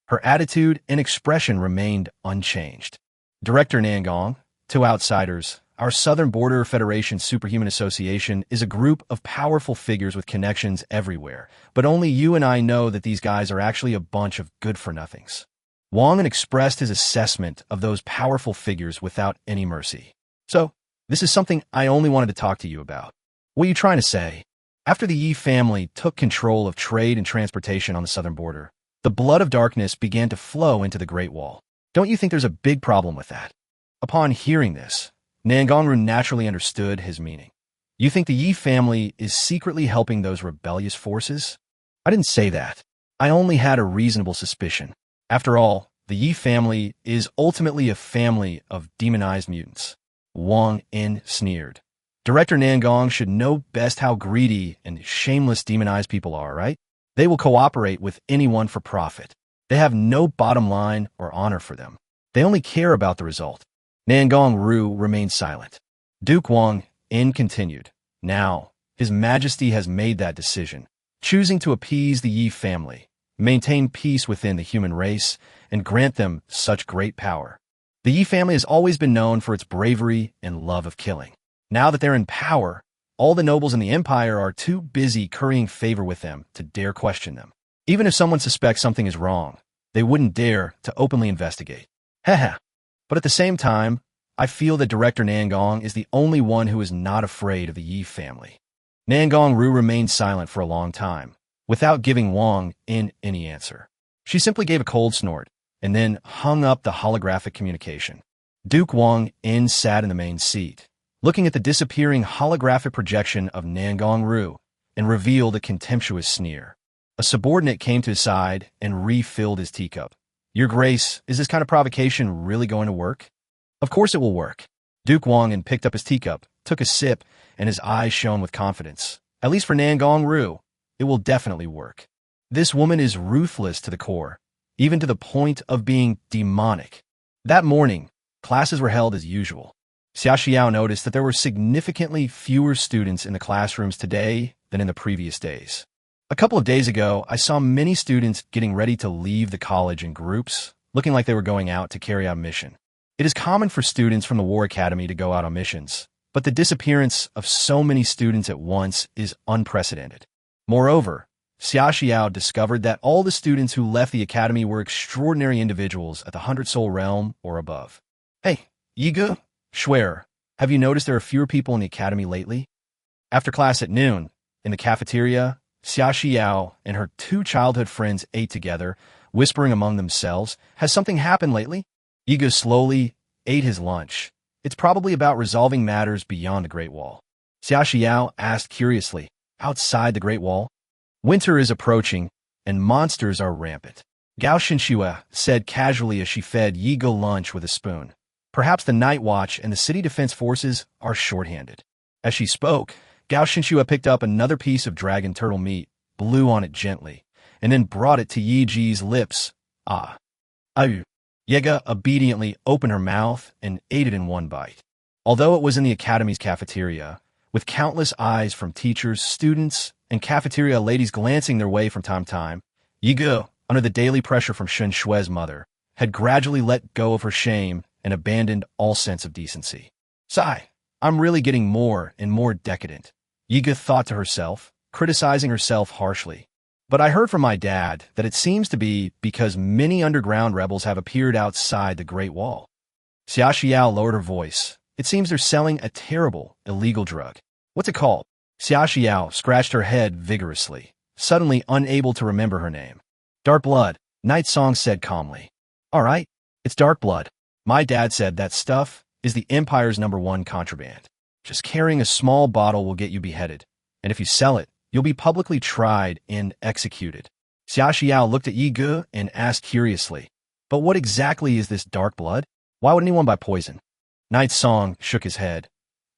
her attitude and expression remained unchanged. Director Nangong, to outsiders, our Southern Border Federation Superhuman Association is a group of powerful figures with connections everywhere, but only you and I know that these guys are actually a bunch of good-for-nothings. Wang expressed his assessment of those powerful figures without any mercy. So, this is something I only wanted to talk to you about. What are you trying to say? After the Yi family took control of trade and transportation on the southern border, the blood of darkness began to flow into the Great Wall. Don't you think there's a big problem with that? Upon hearing this, Nangongru naturally understood his meaning. You think the Yi family is secretly helping those rebellious forces? I didn't say that. I only had a reasonable suspicion. After all, the Yi family is ultimately a family of demonized mutants. Wang sneered. Director Nangong should know best how greedy and shameless demonized people are, right? They will cooperate with anyone for profit. They have no bottom line or honor for them. They only care about the result. Nangong Ru remained silent. Duke Wang continued. Now, His Majesty has made that decision, choosing to appease the Yi family, maintain peace within the human race, and grant them such great power. The Yi family has always been known for its bravery and love of killing. Now that they're in power, all the nobles in the empire are too busy currying favor with them to dare question them. Even if someone suspects something is wrong, they wouldn't dare to openly investigate. Haha. But at the same time, I feel that Director Nangong is the only one who is not afraid of the Yi family. Nangong Ru remained silent for a long time, without giving Wang any answer. She simply gave a cold snort, and then hung up the holographic communication. Duke Wang sat in the main seat, looking at the disappearing holographic projection of Nangong Ru, and revealed a contemptuous sneer. A subordinate came to his side and refilled his teacup. Your Grace, is this kind of provocation really going to work? Of course it will work. Duke Wang picked up his teacup, took a sip, and his eyes shone with confidence. At least for Nangong Ru, it will definitely work. This woman is ruthless to the core, even to the point of being demonic. That morning, classes were held as usual. Xia Xiao noticed that there were significantly fewer students in the classrooms today than in the previous days. A couple of days ago, I saw many students getting ready to leave the college in groups, looking like they were going out to carry out a mission. It is common for students from the War Academy to go out on missions, but the disappearance of so many students at once is unprecedented. Moreover, Xia Xiao discovered that all the students who left the academy were extraordinary individuals at the 100-soul realm or above. Hey, Yigu, Schwer, have you noticed there are fewer people in the academy lately? After class at noon, in the cafeteria, Xia Xiao and her two childhood friends ate together, whispering among themselves, has something happened lately? Yigu slowly ate his lunch. It's probably about resolving matters beyond the Great Wall. Xia Xiao asked curiously. Outside the Great Wall? Winter is approaching, and monsters are rampant. Gao Xinxue said casually as she fed Yi Ge lunch with a spoon. Perhaps the Night Watch and the City Defense Forces are shorthanded. As she spoke, Gao Xinxue picked up another piece of dragon turtle meat, blew on it gently, and then brought it to Yi Ji's lips. Ah. Ayu. Yega obediently opened her mouth and ate it in one bite. Although it was in the academy's cafeteria, with countless eyes from teachers, students, and cafeteria ladies glancing their way from time to time, Yi Ge, under the daily pressure from Shen Shue's mother, had gradually let go of her shame and abandoned all sense of decency. Sigh, I'm really getting more and more decadent, Yi Ge thought to herself, criticizing herself harshly. But I heard from my dad that it seems to be because many underground rebels have appeared outside the Great Wall. Xia Xiao lowered her voice. It seems they're selling a terrible, illegal drug. What's it called? Xia Xiao scratched her head vigorously, suddenly unable to remember her name. Dark blood, Night Song said calmly. All right, it's dark blood. My dad said that stuff is the Empire's #1 contraband. Just carrying a small bottle will get you beheaded, and if you sell it, you'll be publicly tried and executed. Xia Xiao looked at Yi Ge and asked curiously, but what exactly is this dark blood? Why would anyone buy poison? Night Song shook his head.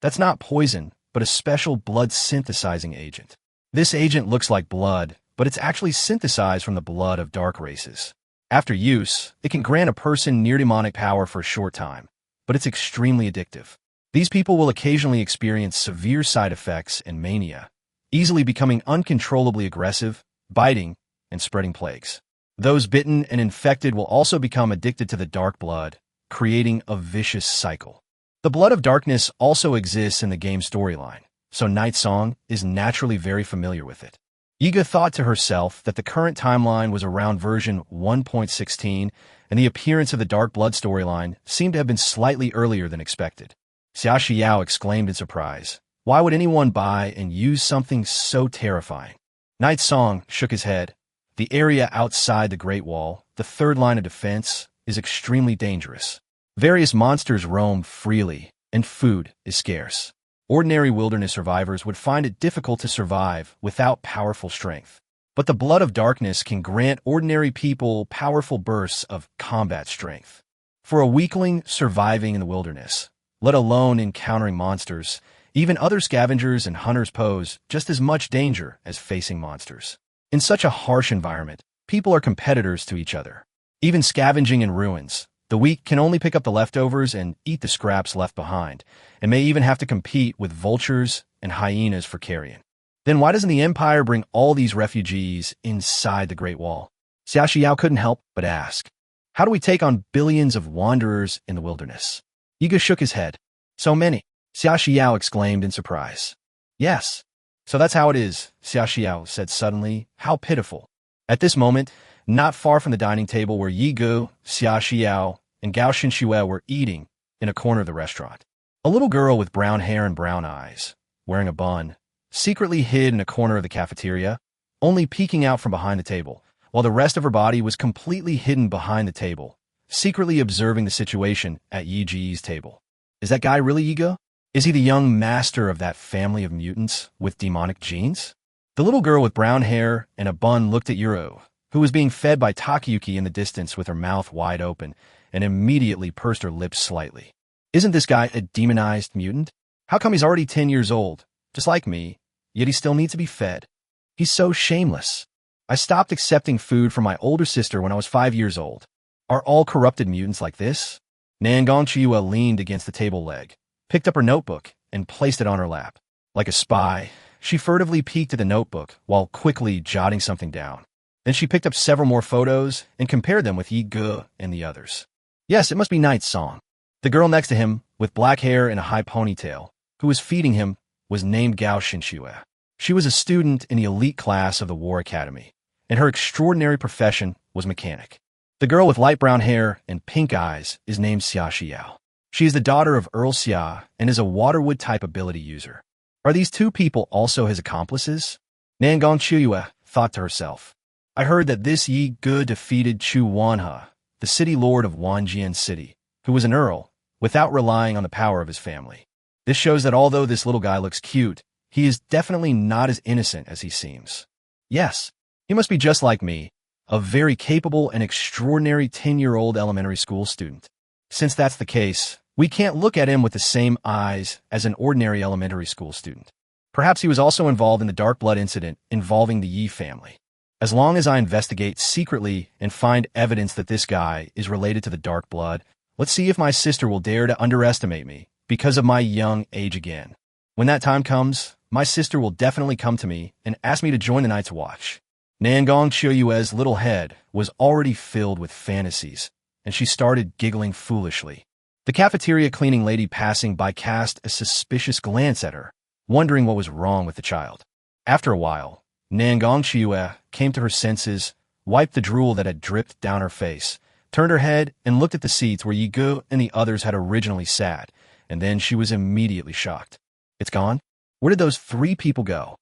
That's not poison, but a special blood synthesizing agent. This agent looks like blood, but it's actually synthesized from the blood of dark races. After use, it can grant a person near-demonic power for a short time, but it's extremely addictive. These people will occasionally experience severe side effects and mania, easily becoming uncontrollably aggressive, biting, and spreading plagues. Those bitten and infected will also become addicted to the dark blood, creating a vicious cycle. The blood of darkness also exists in the game storyline, so Night Song is naturally very familiar with it. Yi Ge thought to herself that the current timeline was around version 1.16, and the appearance of the Dark Blood storyline seemed to have been slightly earlier than expected. Xia Xiao exclaimed in surprise. Why would anyone buy and use something so terrifying? Night Song shook his head. The area outside the Great Wall, the third line of defense, is extremely dangerous. Various monsters roam freely, and food is scarce. Ordinary wilderness survivors would find it difficult to survive without powerful strength. But the blood of darkness can grant ordinary people powerful bursts of combat strength. For a weakling surviving in the wilderness, let alone encountering monsters, even other scavengers and hunters pose just as much danger as facing monsters. In such a harsh environment, people are competitors to each other. Even scavenging in ruins, the weak can only pick up the leftovers and eat the scraps left behind, and may even have to compete with vultures and hyenas for carrion. Then why doesn't the Empire bring all these refugees inside the Great Wall? Xia Xiao couldn't help but ask. How do we take on billions of wanderers in the wilderness? Yi Ge shook his head. So many, Xia Xiao exclaimed in surprise. Yes. So that's how it is, Xia Xiao said suddenly. How pitiful. At this moment, not far from the dining table where Yi Ge, Xia Xiao, and Gao Xinxue were eating in a corner of the restaurant. A little girl with brown hair and brown eyes, wearing a bun, secretly hid in a corner of the cafeteria, only peeking out from behind the table, while the rest of her body was completely hidden behind the table, secretly observing the situation at Yi Ji's table. Is that guy really Yi Ge? Is he the young master of that family of mutants with demonic genes? The little girl with brown hair and a bun looked at Yuro, who was being fed by Takayuki in the distance with her mouth wide open, and immediately pursed her lips slightly. Isn't this guy a demonized mutant? How come he's already 10 years old, just like me, yet he still needs to be fed? He's so shameless. I stopped accepting food from my older sister when I was 5 years old. Are all corrupted mutants like this? Nangang Chiwa leaned against the table leg, picked up her notebook, and placed it on her lap. Like a spy, she furtively peeked at the notebook while quickly jotting something down. Then she picked up several more photos and compared them with Yi Ge and the others. Yes, it must be Night Song. The girl next to him, with black hair and a high ponytail, who was feeding him, was named Gao Xinxue. She was a student in the elite class of the War Academy, and her extraordinary profession was mechanic. The girl with light brown hair and pink eyes is named Xia Xiao. She is the daughter of Earl Xia and is a Waterwood-type ability user. Are these two people also his accomplices? Nangang Chiwa thought to herself. I heard that this Yi Ge defeated Chu Wanhe, the city lord of Wanjian City, who was an earl, without relying on the power of his family. This shows that although this little guy looks cute, he is definitely not as innocent as he seems. Yes, he must be just like me, a very capable and extraordinary 10-year-old elementary school student. Since that's the case, we can't look at him with the same eyes as an ordinary elementary school student. Perhaps he was also involved in the dark blood incident involving the Yi family. As long as I investigate secretly and find evidence that this guy is related to the dark blood, let's see if my sister will dare to underestimate me because of my young age again. When that time comes, my sister will definitely come to me and ask me to join the Night's Watch. Nangong Qiuyue's little head was already filled with fantasies, and she started giggling foolishly. The cafeteria cleaning lady passing by cast a suspicious glance at her, wondering what was wrong with the child. After a while, Nangong Qiuyue came to her senses, wiped the drool that had dripped down her face, turned her head and looked at the seats where Yi Ge and the others had originally sat, and then she was immediately shocked. It's gone? Where did those 3 people go?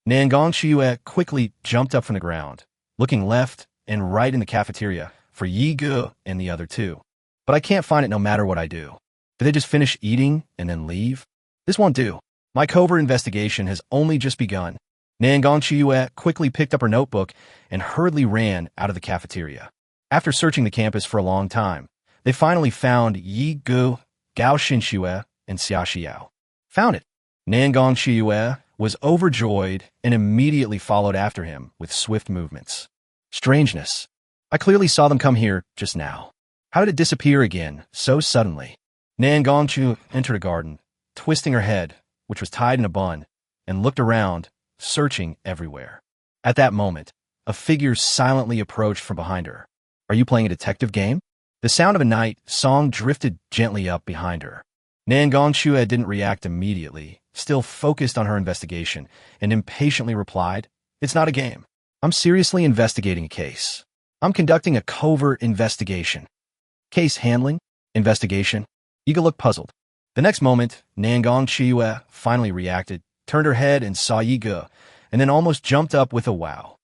Nangong Qiuyue quickly jumped up from the ground, looking left and right in the cafeteria for Yi Ge and the other 2. But I can't find it no matter what I do. Did they just finish eating and then leave? This won't do. My covert investigation has only just begun. Nangong Qiuyue quickly picked up her notebook and hurriedly ran out of the cafeteria. After searching the campus for a long time, they finally found Yi Ge, Gao Xinxue, and Xia Xiao. Found it. Nangong Qiuyue was overjoyed and immediately followed after him with swift movements. Strangeness. I clearly saw them come here just now. How did it disappear again so suddenly? Nangong Qiuyue entered a garden, twisting her head, which was tied in a bun, and looked around, searching everywhere. At that moment, a figure silently approached from behind her. Are you playing a detective game? The sound of a night song drifted gently up behind her. Nangong Qiuyue didn't react immediately, still focused on her investigation, and impatiently replied, It's not a game. I'm seriously investigating a case. I'm conducting a covert investigation. Case handling? Investigation? Yi Ge looked puzzled. The next moment, Nangong Qiuyue finally reacted, turned her head and saw Yi Ge, and then almost jumped up with a wow.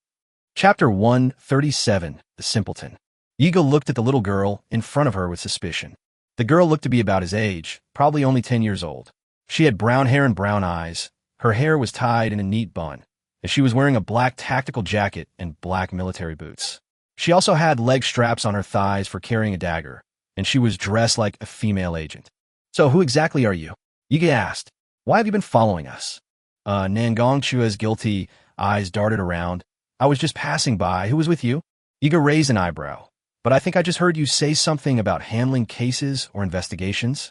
Chapter 137, The Simpleton. Yi Ge looked at the little girl in front of her with suspicion. The girl looked to be about his age, probably only 10 years old. She had brown hair and brown eyes. Her hair was tied in a neat bun, and she was wearing a black tactical jacket and black military boots. She also had leg straps on her thighs for carrying a dagger, and she was dressed like a female agent. So who exactly are you? Yi Ge asked. Why have you been following us? Nangong Qiuyue's guilty eyes darted around. I was just passing by. Who was with you? Yi Ge raised an eyebrow. But I think I just heard you say something about handling cases or investigations.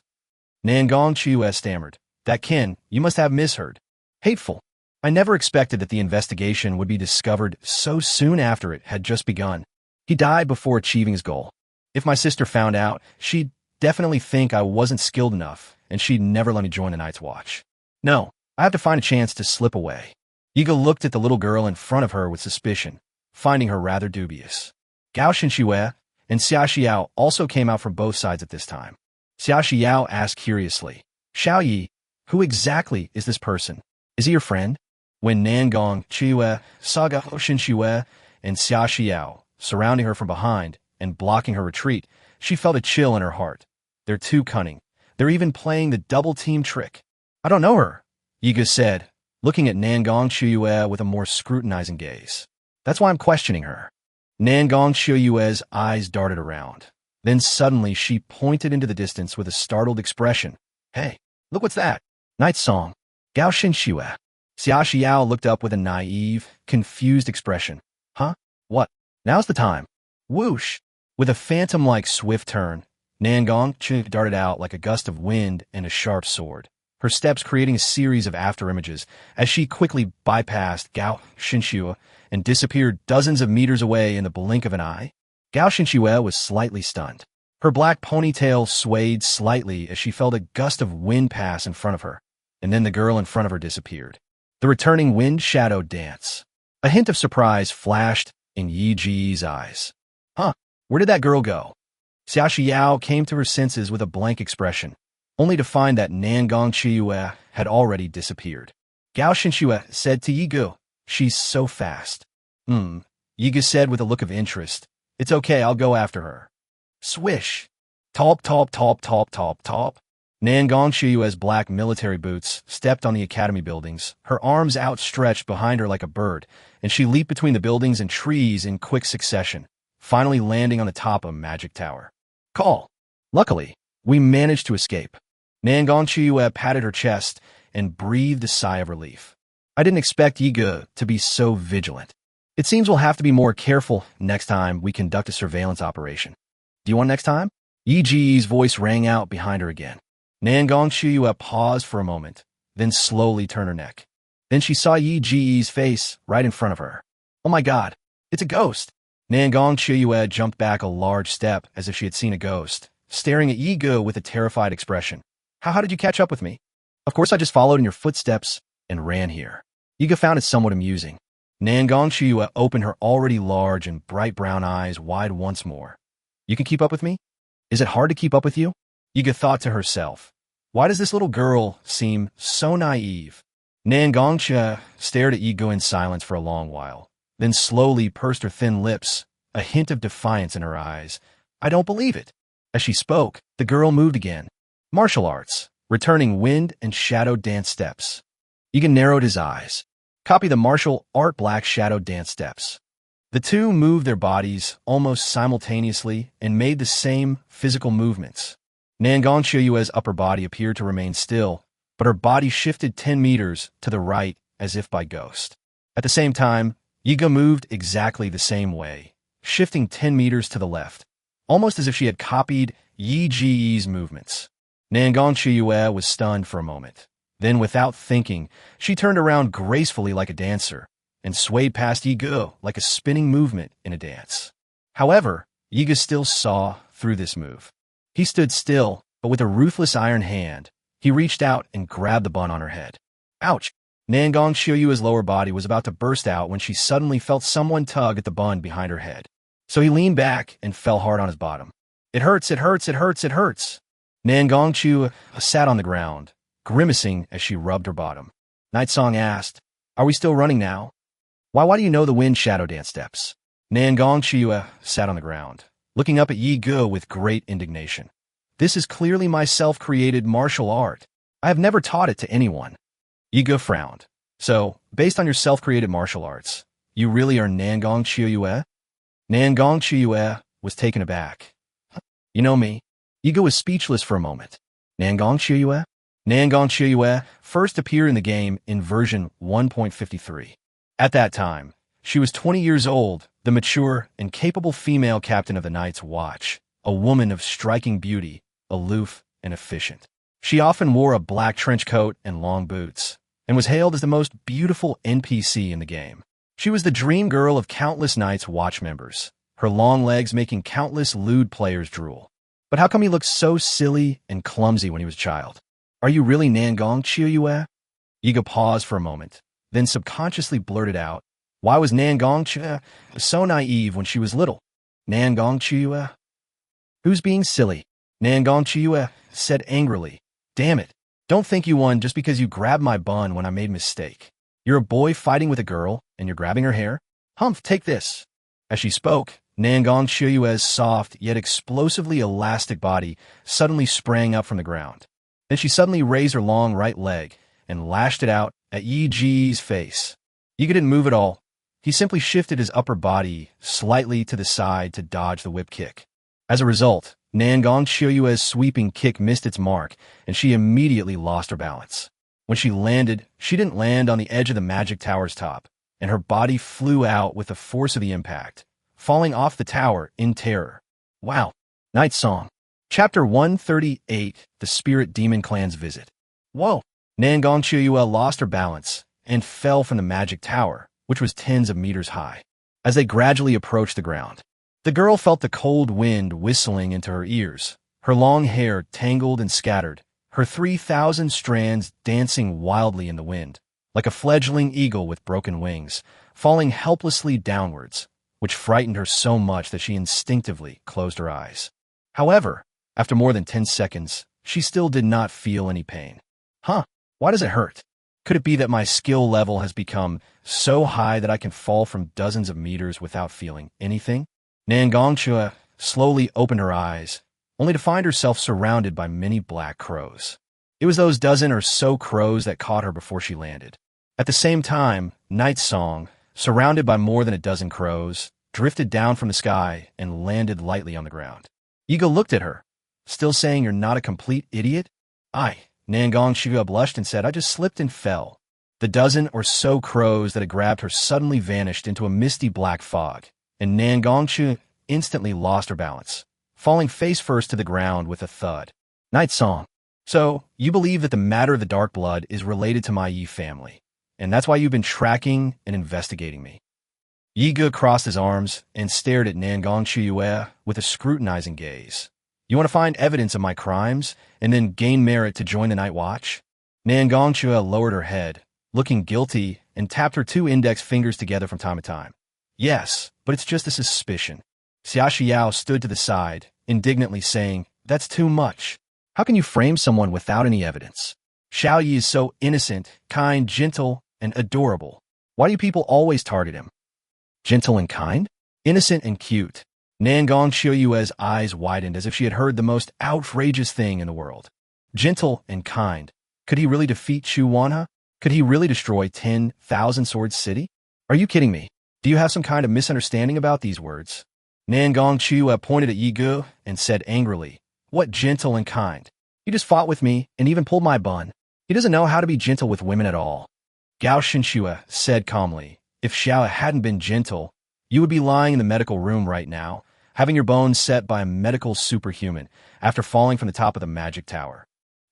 Nangong Qiuyue stammered. That Ken, you must have misheard. Hateful. I never expected that the investigation would be discovered so soon after it had just begun. He died before achieving his goal. If my sister found out, she'd definitely think I wasn't skilled enough, and she'd never let me join the Night's Watch. No, I have to find a chance to slip away. Yi Ge looked at the little girl in front of her with suspicion, finding her rather dubious. Gao Xinxue and Xia Xiao also came out from both sides at this time. Xia Xiao asked curiously, Xiao Yi, who exactly is this person? Is he your friend? When Nangong Qiuyue saw Gao Xinxue and Xia Xiao surrounding her from behind and blocking her retreat, she felt a chill in her heart. They're too cunning. They're even playing the double-team trick. I don't know her, Yi Ge said, looking at Nangong Qiuyue with a more scrutinizing gaze. That's why I'm questioning her. Nangong Qiuyue's eyes darted around. Then suddenly she pointed into the distance with a startled expression. Hey, look what's that? Night song. Gao Xinxue. Xia Xiao looked up with a naive, confused expression. Huh? What? Now's the time. Whoosh! With a phantom-like swift turn, Nangong Qiuyue darted out like a gust of wind and a sharp sword, her steps creating a series of after-images as she quickly bypassed Gao Xinxue and disappeared dozens of meters away in the blink of an eye. Gao Xinxue was slightly stunned. Her black ponytail swayed slightly as she felt a gust of wind pass in front of her, and then the girl in front of her disappeared. The returning wind-shadowed dance. A hint of surprise flashed in Yi Ge's eyes. Huh, where did that girl go? Xia Xiao came to her senses with a blank expression, only to find that Nangong Qiuyue had already disappeared. Gao Xinxue said to Yi Ge, She's so fast. Yi Ge said with a look of interest. It's okay, I'll go after her. Swish. Top, top, top, top, top, top. Nangong Shiyue's black military boots stepped on the academy buildings, her arms outstretched behind her like a bird, and she leaped between the buildings and trees in quick succession, finally landing on the top of a magic tower. Call. Luckily, we managed to escape. Nangong Shiyue patted her chest and breathed a sigh of relief. I didn't expect Yiga to be so vigilant. It seems we'll have to be more careful next time we conduct a surveillance operation. Do you want next time? Yi Ji's voice rang out behind her again. Nangong Shiyue paused for a moment, then slowly turned her neck. Then she saw Yi Ji's face right in front of her. Oh my god, it's a ghost! Nangong Shiyue jumped back a large step as if she had seen a ghost, staring at Yi Ge with a terrified expression. How did you catch up with me? Of course I just followed in your footsteps and ran here. Yi Ge found it somewhat amusing. Nangong Shiyue opened her already large and bright brown eyes wide once more. You can keep up with me? Is it hard to keep up with you? Yi Ge thought to herself. Why does this little girl seem so naive? Nangong Shiyue stared at Yi Ge in silence for a long while, then slowly pursed her thin lips, a hint of defiance in her eyes. I don't believe it. As she spoke, the girl moved again. Martial arts, returning wind and shadow dance steps. Yi Ge narrowed his eyes. Copy the martial art black shadow dance steps. The two moved their bodies almost simultaneously and made the same physical movements. Nangong Shiyue's upper body appeared to remain still, but her body shifted 10 meters to the right as if by ghost. At the same time, Yi Ge moved exactly the same way, shifting 10 meters to the left, almost as if she had copied Yi Ji's movements. Nangong Shiyue was stunned for a moment. Then, without thinking, she turned around gracefully like a dancer and swayed past Yi Ge like a spinning movement in a dance. However, Yi Ge still saw through this move. He stood still, but with a ruthless iron hand, he reached out and grabbed the bun on her head. Ouch! Nangong Shiyue's lower body was about to burst out when she suddenly felt someone tug at the bun behind her head. So he leaned back and fell hard on his bottom. It hurts, it hurts, it hurts, it hurts. Nangong Shiyue sat on the ground, grimacing as she rubbed her bottom. Night Song asked, Are we still running now? Why do you know the wind shadow dance steps? Nangong Shiyue sat on the ground, looking up at Yi Ge with great indignation. This is clearly my self-created martial art. I have never taught it to anyone. Yi Ge frowned. So, based on your self-created martial arts, you really are Nangong Shiyue? Nangong Shiyue was taken aback. You know me. Yi Ge was speechless for a moment. Nangong Shiyue? Nangong Shiyue first appeared in the game in version 1.53. At that time, she was 20 years old, the mature and capable female captain of the Night's Watch, a woman of striking beauty, aloof and efficient. She often wore a black trench coat and long boots, and was hailed as the most beautiful NPC in the game. She was the dream girl of countless Night's Watch members, her long legs making countless lewd players drool. But how come he looked so silly and clumsy when he was a child? Are you really Nangong Shiyue? Yi Ge paused for a moment, then subconsciously blurted out, Why was Nangong Shiyue so naive when she was little? Nangong Shiyue? Who's being silly? Nangong Shiyue said angrily. Damn it. Don't think you won just because you grabbed my bun when I made a mistake. You're a boy fighting with a girl, and you're grabbing her hair? Humph, take this. As she spoke, Nangong Shiyue's soft yet explosively elastic body suddenly sprang up from the ground. Then she suddenly raised her long right leg and lashed it out at Yi Ji's face. Yi Ge didn't move at all. He simply shifted his upper body slightly to the side to dodge the whip kick. As a result, Nangong Shiyue's sweeping kick missed its mark, and she immediately lost her balance. When she landed, she didn't land on the edge of the magic tower's top, and her body flew out with the force of the impact, falling off the tower in terror. Wow. Night Song. Chapter 138, The Spirit Demon Clan's Visit. Whoa. Nangong Shiyue lost her balance and fell from the magic tower, which was tens of meters high. As they gradually approached the ground, the girl felt the cold wind whistling into her ears, her long hair tangled and scattered, her 3,000 strands dancing wildly in the wind, like a fledgling eagle with broken wings, falling helplessly downwards, which frightened her so much that she instinctively closed her eyes. However, after more than 10 seconds, she still did not feel any pain. Huh, why does it hurt? Could it be that my skill level has become so high that I can fall from dozens of meters without feeling anything? Nangong Shiyue slowly opened her eyes, only to find herself surrounded by many black crows. It was those dozen or so crows that caught her before she landed. At the same time, Night Song, surrounded by more than a dozen crows, drifted down from the sky and landed lightly on the ground. Ego looked at her, still saying, "You're not a complete idiot?" Nangong Shua blushed and said, "I just slipped and fell." The dozen or so crows that had grabbed her suddenly vanished into a misty black fog, and Nangong Shua instantly lost her balance, falling face first to the ground with a thud. Night Song. "So, you believe that the matter of the dark blood is related to my Yi family, and that's why you've been tracking and investigating me?" Yi Ge crossed his arms and stared at Nangong Shua with a scrutinizing gaze. "You want to find evidence of my crimes and then gain merit to join the Night Watch?" Nangong Shua lowered her head, looking guilty, and tapped her 2 index fingers together from time to time. "Yes, but it's just a suspicion." Xia Xiao stood to the side, indignantly saying, "That's too much. How can you frame someone without any evidence? Xiao Yi is so innocent, kind, gentle, and adorable. Why do you people always target him?" "Gentle and kind? Innocent and cute." Nangong Xiuyue's eyes widened as if she had heard the most outrageous thing in the world. Gentle and kind. Could he really defeat Chu Wanha? Could he really destroy 10,000 Swords City? Are you kidding me? Do you have some kind of misunderstanding about these words? Nangong Xiuyue pointed at Yi Ge and said angrily, "What gentle and kind? He just fought with me and even pulled my bun. He doesn't know how to be gentle with women at all." Gao Shinxue said calmly, "If Xiao hadn't been gentle, you would be lying in the medical room right now, having your bones set by a medical superhuman after falling from the top of the magic tower."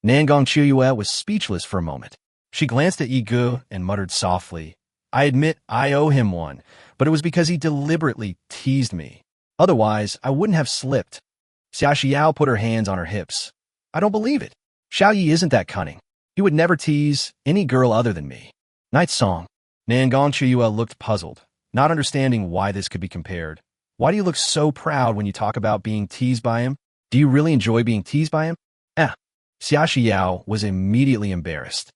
Nangong Xiuyue was speechless for a moment. She glanced at Yi Ge and muttered softly, "I admit I owe him one, but it was because he deliberately teased me. Otherwise, I wouldn't have slipped." Xia Xiao put her hands on her hips. "I don't believe it. Xiao Yi isn't that cunning. He would never tease any girl other than me." Night Song. Nangong Xiuyue looked puzzled, not understanding why this could be compared. "Why do you look so proud when you talk about being teased by him? Do you really enjoy being teased by him?" Xia Xiao was immediately embarrassed.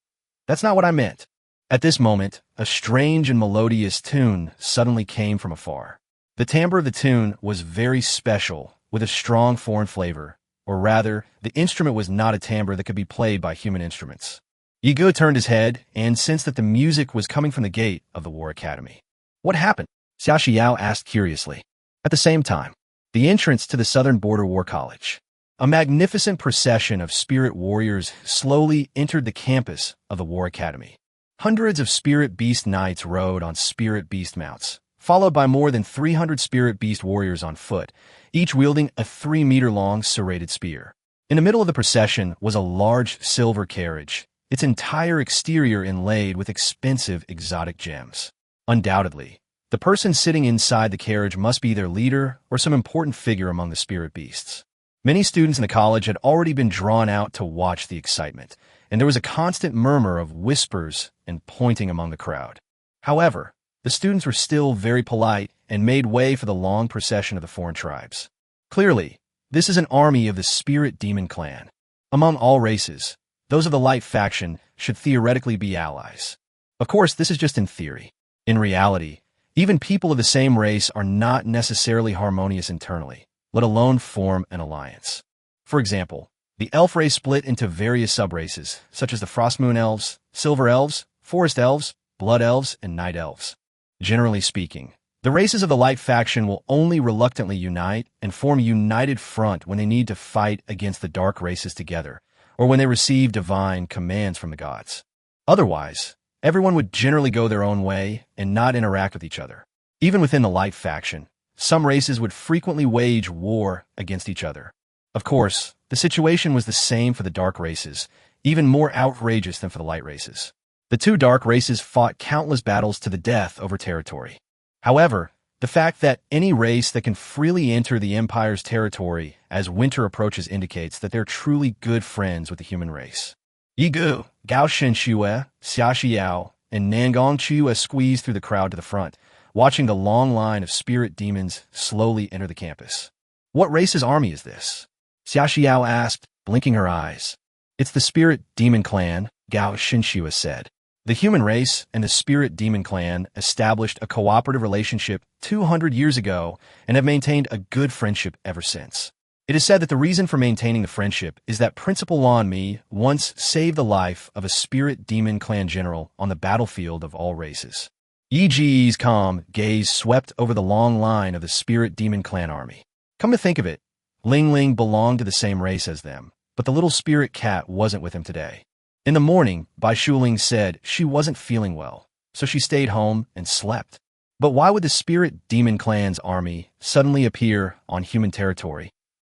"That's not what I meant." At this moment, a strange and melodious tune suddenly came from afar. The timbre of the tune was very special, with a strong foreign flavor, or rather, the instrument was not a timbre that could be played by human instruments. Yi Ge turned his head and sensed that the music was coming from the gate of the War Academy. "What happened?" Xia Xiao asked curiously. At the same time, the entrance to the Southern Border War College. A magnificent procession of spirit warriors slowly entered the campus of the War Academy. Hundreds of spirit beast knights rode on spirit beast mounts, followed by more than 300 spirit beast warriors on foot, each wielding a 3-meter-long serrated spear. In the middle of the procession was a large silver carriage, its entire exterior inlaid with expensive exotic gems. Undoubtedly, the person sitting inside the carriage must be their leader or some important figure among the spirit beasts. Many students in the college had already been drawn out to watch the excitement, and there was a constant murmur of whispers and pointing among the crowd. However, the students were still very polite and made way for the long procession of the foreign tribes. Clearly, this is an army of the Spirit Demon Clan. Among all races, those of the Light faction should theoretically be allies. Of course, this is just in theory. In reality, even people of the same race are not necessarily harmonious internally, let alone form an alliance. For example, the elf race split into various subraces, such as the Frostmoon Elves, Silver Elves, Forest Elves, Blood Elves, and Night Elves. Generally speaking, the races of the Light faction will only reluctantly unite and form a united front when they need to fight against the Dark races together, or when they receive divine commands from the gods. Otherwise, everyone would generally go their own way and not interact with each other. Even within the Light faction, some races would frequently wage war against each other. Of course, the situation was the same for the Dark races, even more outrageous than for the Light races. The 2 Dark races fought countless battles to the death over territory. However, the fact that any race that can freely enter the Empire's territory as winter approaches indicates that they're truly good friends with the human race. Yi Ge, Gao Shenxue, Xia Xiao, and Nangong Qiyu squeezed through the crowd to the front, watching the long line of spirit demons slowly enter the campus. "What race's army is this?" Xia Xiao asked, blinking her eyes. "It's the Spirit Demon Clan," Gao Shinxue said. "The human race and the Spirit Demon Clan established a cooperative relationship 200 years ago and have maintained a good friendship ever since. It is said that the reason for maintaining the friendship is that Principal Lan Mi once saved the life of a spirit demon clan general on the battlefield of all races. Yi Ji's calm gaze swept over the long line of the spirit demon clan army. Come to think of it, Ling Ling belonged to the same race as them, but the little spirit cat wasn't with him today. In the morning, Bai Shuling said she wasn't feeling well, so she stayed home and slept. But why would the spirit demon clan's army suddenly appear on human territory?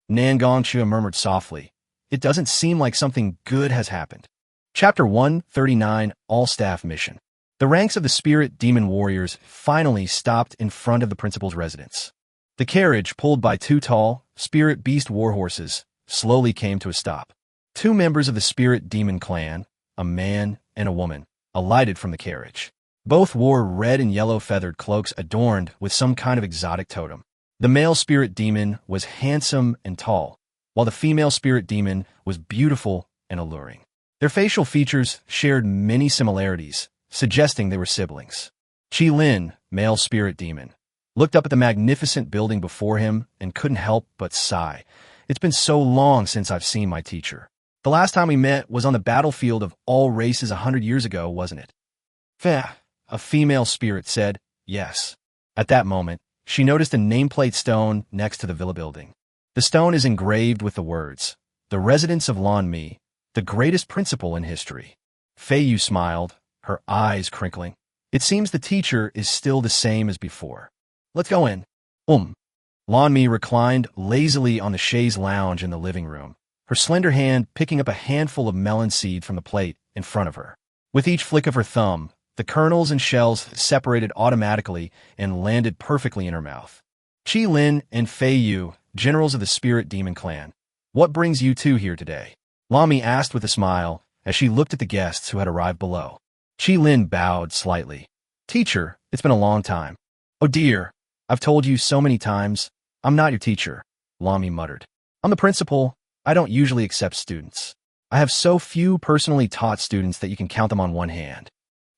Nan Gongxue murmured softly. It doesn't seem like something good has happened. Chapter 139, All-Staff Mission. The ranks of the spirit demon warriors finally stopped in front of the principal's residence. The carriage, pulled by two tall, spirit beast warhorses, slowly came to a stop. Two members of the spirit demon clan, a man and a woman, alighted from the carriage. Both wore red and yellow feathered cloaks adorned with some kind of exotic totem. The male spirit demon was handsome and tall, while the female spirit demon was beautiful and alluring. Their facial features shared many similarities, suggesting they were siblings. Qi Lin, male spirit demon, looked up at the magnificent building before him and couldn't help but sigh. It's been so long since I've seen my teacher. The last time we met was on the battlefield of all races 100 years ago, wasn't it? Feh, a female spirit said, yes. At that moment, she noticed a nameplate stone next to the villa building. The stone is engraved with the words, "The residence of Lan Mi, the greatest principal in history." Fei Yu smiled, her eyes crinkling. It seems the teacher is still the same as before. Let's go in. Lan Mi reclined lazily on the chaise lounge in the living room, her slender hand picking up a handful of melon seed from the plate in front of her. With each flick of her thumb, the kernels and shells separated automatically and landed perfectly in her mouth. Qi Lin and Fei Yu, generals of the spirit demon clan. What brings you two here today? Lan Mi asked with a smile as she looked at the guests who had arrived below. Qi Lin bowed slightly. Teacher, it's been a long time. Oh dear, I've told you so many times. I'm not your teacher, Lan Mi muttered. I'm the principal. I don't usually accept students. I have so few personally taught students that you can count them on one hand.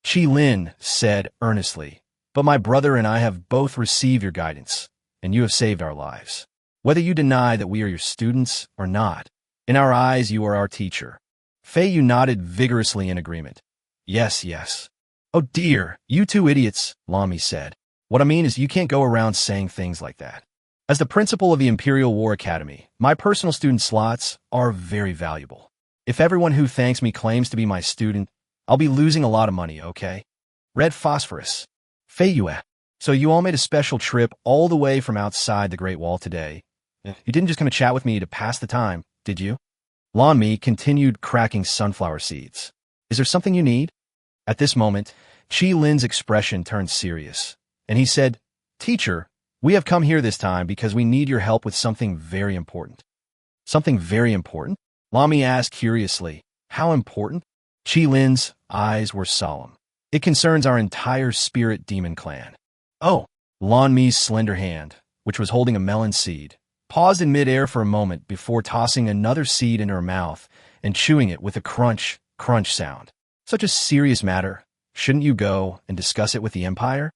Qi Lin said earnestly, but my brother and I have both received your guidance, and you have saved our lives. Whether you deny that we are your students or not, in our eyes you are our teacher. Fei Yu nodded vigorously in agreement. Yes, yes. Oh dear, you two idiots, Lan Mi said. What I mean is you can't go around saying things like that. As the principal of the Imperial War Academy, my personal student slots are very valuable. If everyone who thanks me claims to be my student, I'll be losing a lot of money, okay? Red phosphorus. Fei Yu. So you all made a special trip all the way from outside the Great Wall today. You didn't just come to chat with me to pass the time, did you? Lan Mi continued cracking sunflower seeds. Is there something you need? At this moment, Qi Lin's expression turned serious, and he said, Teacher, we have come here this time because we need your help with something very important. Something very important? Lan Mi asked curiously. How important? Qi Lin's eyes were solemn. It concerns our entire spirit demon clan. Oh, Lan Mi's slender hand, which was holding a melon seed, paused in midair for a moment before tossing another seed into her mouth and chewing it with a crunch, crunch sound. Such a serious matter. Shouldn't you go and discuss it with the Empire?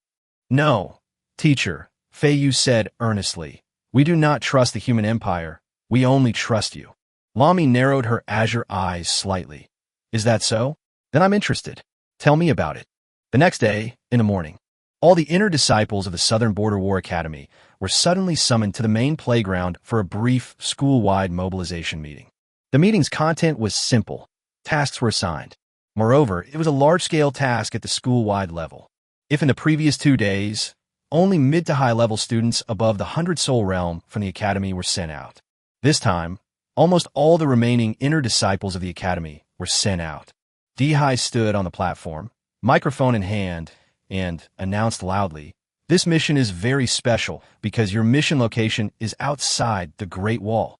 No, teacher, Fei Yu said earnestly. We do not trust the human empire. We only trust you. Lan Mi narrowed her azure eyes slightly. Is that so? Then I'm interested. Tell me about it. The next day, in the morning, all the inner disciples of the Southern Border War Academy were suddenly summoned to the main playground for a brief, school-wide mobilization meeting. The meeting's content was simple. Tasks were assigned. Moreover, it was a large-scale task at the school-wide level. If in the previous 2 days, only mid to high-level students above the 100-soul realm from the Academy were sent out, this time, almost all the remaining inner disciples of the Academy were sent out. Dihai stood on the platform, microphone in hand, and announced loudly, This mission is very special because your mission location is outside the Great Wall.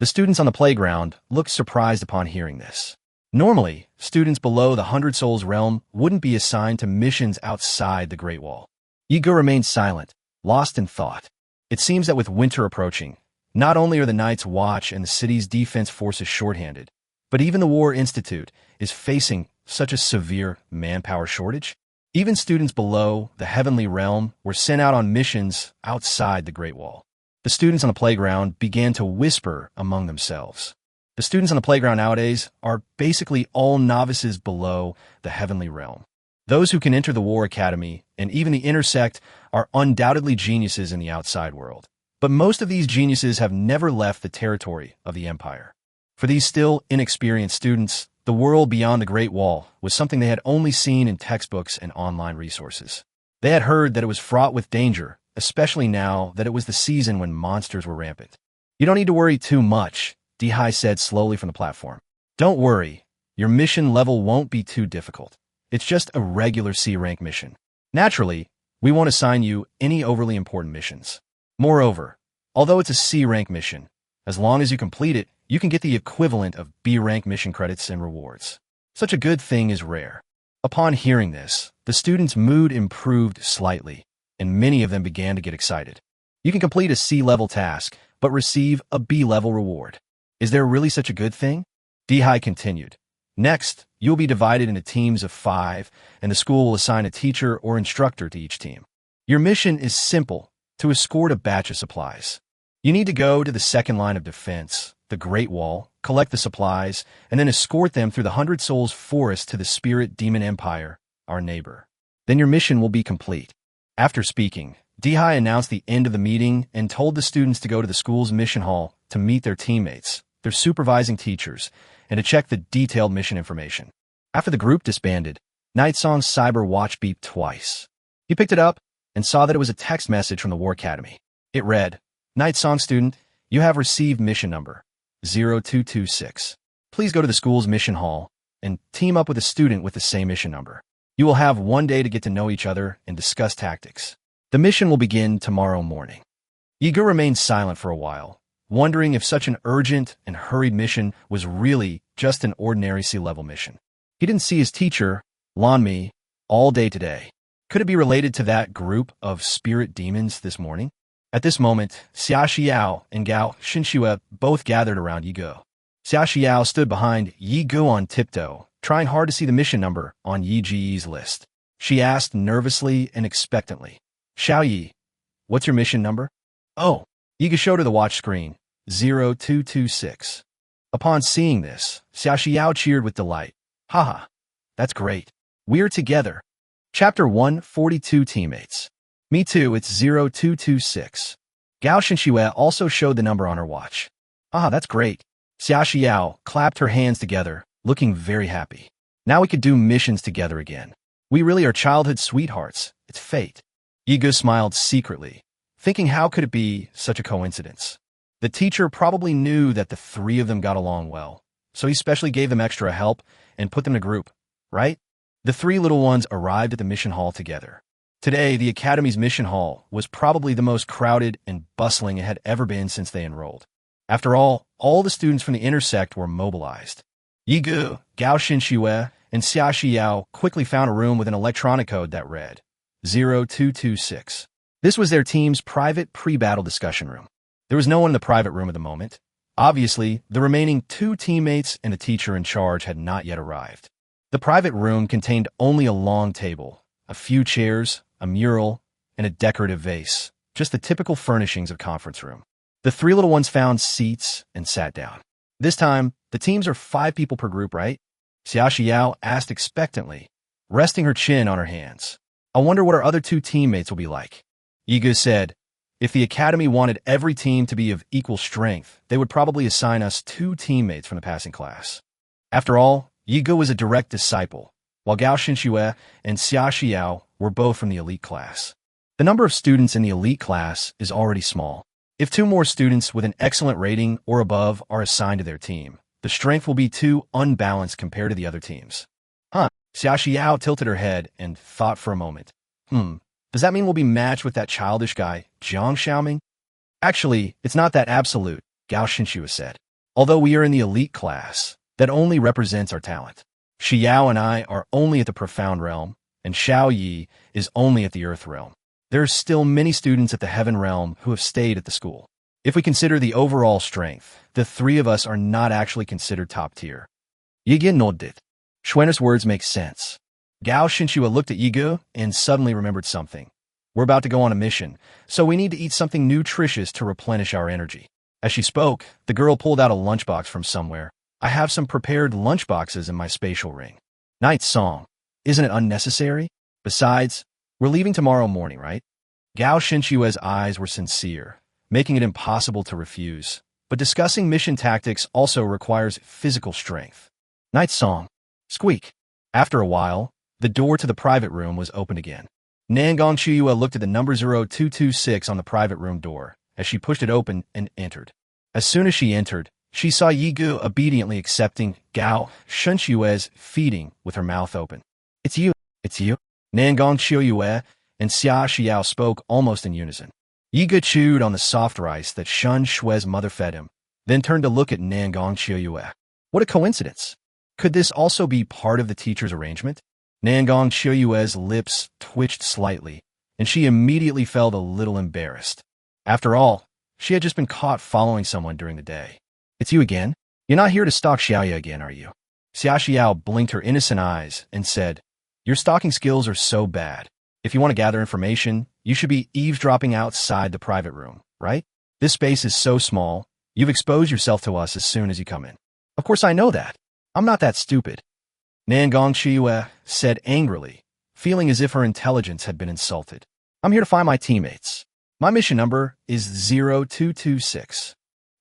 The students on the playground looked surprised upon hearing this. Normally, students below the 100 Souls realm wouldn't be assigned to missions outside the Great Wall. Yigo remained silent, lost in thought. It seems that with winter approaching, not only are the Night's Watch and the city's defense forces shorthanded, but even the War Institute is facing such a severe manpower shortage. Even students below the Heavenly Realm were sent out on missions outside the Great Wall. The students on the playground began to whisper among themselves. The students on the playground nowadays are basically all novices below the heavenly realm. Those who can enter the War Academy and even the intersect are undoubtedly geniuses in the outside world. But most of these geniuses have never left the territory of the Empire. For these still inexperienced students, the world beyond the Great Wall was something they had only seen in textbooks and online resources. They had heard that it was fraught with danger, especially now that it was the season when monsters were rampant. You don't need to worry too much, Dehai said slowly from the platform. Don't worry, your mission level won't be too difficult. It's just a regular C-rank mission. Naturally, we won't assign you any overly important missions. Moreover, although it's a C-rank mission, as long as you complete it, you can get the equivalent of B-rank mission credits and rewards. Such a good thing is rare. Upon hearing this, the students' mood improved slightly, and many of them began to get excited. You can complete a C-level task, but receive a B-level reward. Is there really such a good thing? Dehai continued. Next, you'll be divided into teams of 5, and the school will assign a teacher or instructor to each team. Your mission is simple: to escort a batch of supplies. You need to go to the second line of defense, the Great Wall, collect the supplies, and then escort them through the 100 Souls Forest to the Spirit Demon Empire, our neighbor. Then your mission will be complete. After speaking, Dehai announced the end of the meeting and told the students to go to the school's mission hall to meet their teammates, their supervising teachers, and to check the detailed mission information. After the group disbanded, Nightsong's cyber watch beeped twice. He picked it up and saw that it was a text message from the War Academy. It read, "Nightsong student, you have received mission number 0226. Please go to the school's mission hall and team up with a student with the same mission number. You will have 1 day to get to know each other and discuss tactics. The mission will begin tomorrow morning." Yiga remained silent for a while, wondering if such an urgent and hurried mission was really just an ordinary C-level mission. He didn't see his teacher, Lanmi, all day today. Could it be related to that group of spirit demons this morning? At this moment, Xia Xiao and Gao Xinxue both gathered around Yigo. Xia Xiao stood behind Yigo on tiptoe, trying hard to see the mission number on Yi Ji's list. She asked nervously and expectantly, "Xiao Yi, what's your mission number?" "Oh." Yiga showed her the watch screen, 0226. Upon seeing this, Xia Xiao cheered with delight. "Haha, that's great. We're together." Chapter 142 Teammates. "Me too, it's 0226. Gao Xinxue also showed the number on her watch. "Ah, that's great." Xia Xiao clapped her hands together, looking very happy. "Now we could do missions together again. We really are childhood sweethearts. It's fate." Yiga smiled secretly, thinking how could it be such a coincidence. The teacher probably knew that the three of them got along well, so he specially gave them extra help and put them in a group, right? The three little ones arrived at the mission hall together. Today, the Academy's mission hall was probably the most crowded and bustling it had ever been since they enrolled. After all the students from the intersect were mobilized. Yigu, Gao Xinxue, and Xia Xiao quickly found a room with an electronic code that read 0226. This was their team's private pre-battle discussion room. There was no one in the private room at the moment. Obviously, the remaining 2 teammates and the teacher in charge had not yet arrived. The private room contained only a long table, a few chairs, a mural, and a decorative vase, just the typical furnishings of conference room. The 3 little ones found seats and sat down. This time, the teams are 5 people per group, right? Xia Xiao asked expectantly, resting her chin on her hands. "I wonder what our other 2 teammates will be like." Yigu said, "If the Academy wanted every team to be of equal strength, they would probably assign us 2 teammates from the passing class." After all, Yigu was a direct disciple, while Gao Xinxue and Xia Xiao were both from the elite class. The number of students in the elite class is already small. If 2 more students with an excellent rating or above are assigned to their team, the strength will be too unbalanced compared to the other teams. Xia Xiao tilted her head and thought for a moment. Does that mean we'll be matched with that childish guy, Jiang Xiaoming? Actually, it's not that absolute, Gao Xinxue said. Although we are in the elite class, that only represents our talent. Xiao and I are only at the profound realm, and Xiao Yi is only at the earth realm. There are still many students at the heaven realm who have stayed at the school. If we consider the overall strength, the 3 of us are not actually considered top tier. Yiga nodded. Schwenner's words make sense. Gao Xinxue looked at Yigu and suddenly remembered something. We're about to go on a mission, so we need to eat something nutritious to replenish our energy. As she spoke, the girl pulled out a lunchbox from somewhere. I have some prepared lunchboxes in my spatial ring. Night song. Isn't it unnecessary? Besides, we're leaving tomorrow morning, right? Gao Shinchue's eyes were sincere, making it impossible to refuse. But discussing mission tactics also requires physical strength. Night song. Squeak. After a while, the door to the private room was opened again. Nangong Chuyue looked at the number 0226 on the private room door as she pushed it open and entered. As soon as she entered, she saw Yigu obediently accepting Gao Shinchue's feeding with her mouth open. It's you. It's you. Nangong Chuyue and Xia Xiao spoke almost in unison. Yigu chewed on the soft rice that Shun Shue's mother fed him, then turned to look at Nangong Chuyue. What a coincidence. Could this also be part of the teacher's arrangement? Nangong Chuyue's lips twitched slightly, and she immediately felt a little embarrassed. After all, she had just been caught following someone during the day. It's you again? You're not here to stalk Xiaoya again, are you? Xia Xiao blinked her innocent eyes and said, Your stalking skills are so bad. If you want to gather information, you should be eavesdropping outside the private room, right? This space is so small, you've exposed yourself to us as soon as you come in. Of course I know that. I'm not that stupid. Nangong Chuyue said angrily, feeling as if her intelligence had been insulted. I'm here to find my teammates. My mission number is 0226.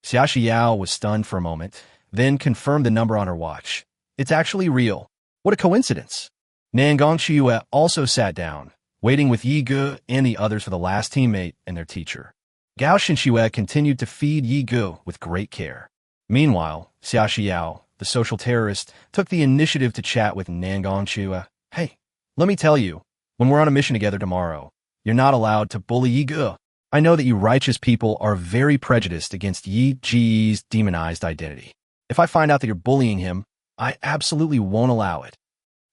Xia Xiao was stunned for a moment, then confirmed the number on her watch. It's actually real. What a coincidence. Nangong Chuyue also sat down, waiting with Yigu and the others for the last teammate and their teacher. Gao Shinchue continued to feed Yigu with great care. Meanwhile, Xia Xiao, the social terrorist, took the initiative to chat with Nangong Chuyue. Hey, let me tell you, when we're on a mission together tomorrow, you're not allowed to bully Yigu. I know that you righteous people are very prejudiced against Yi Ji's demonized identity. If I find out that you're bullying him, I absolutely won't allow it.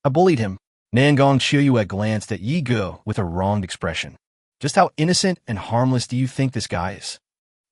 I bullied him. Nangong Chuyue glanced at Yigu with a wronged expression. Just how innocent and harmless do you think this guy is?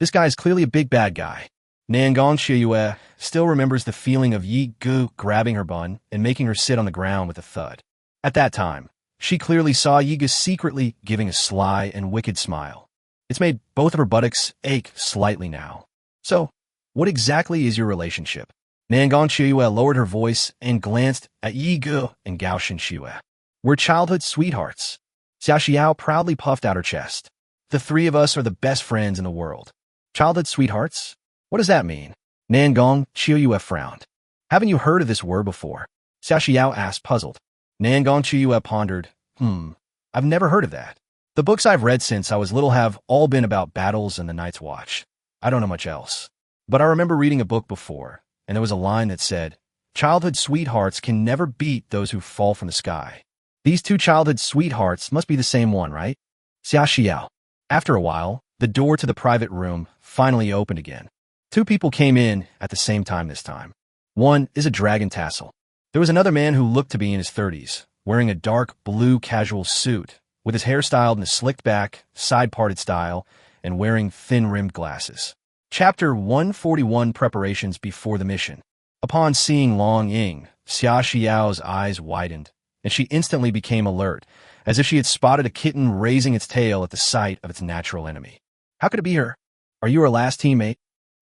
This guy is clearly a big bad guy. Nangong Chuyue still remembers the feeling of Yigu grabbing her bun and making her sit on the ground with a thud. At that time, she clearly saw Yigu secretly giving a sly and wicked smile. It's made both of her buttocks ache slightly now. So, what exactly is your relationship? Nangong Chuyue lowered her voice and glanced at Yigu and Gao Shinchue. We're childhood sweethearts. Xia Xiao proudly puffed out her chest. The three of us are the best friends in the world. Childhood sweethearts? What does that mean? Nangong Chuyue frowned. Haven't you heard of this word before? Xia Xiao asked, puzzled. Nangong Chuyue pondered. I've never heard of that. The books I've read since I was little have all been about battles and the Night's Watch. I don't know much else. But I remember reading a book before, and there was a line that said, Childhood sweethearts can never beat those who fall from the sky. These two childhood sweethearts must be the same one, right? Xia Xiao. After a while, the door to the private room finally opened again. Two people came in at the same time this time. One is a dragon tassel. There was another man who looked to be in his 30s, wearing a dark blue casual suit, with his hair styled in a slicked back, side-parted style, and wearing thin-rimmed glasses. Chapter 141 Preparations Before the Mission. Upon seeing Long Ying, Xia Xiao's eyes widened, and she instantly became alert, as if she had spotted a kitten raising its tail at the sight of its natural enemy. How could it be her? Are you her last teammate?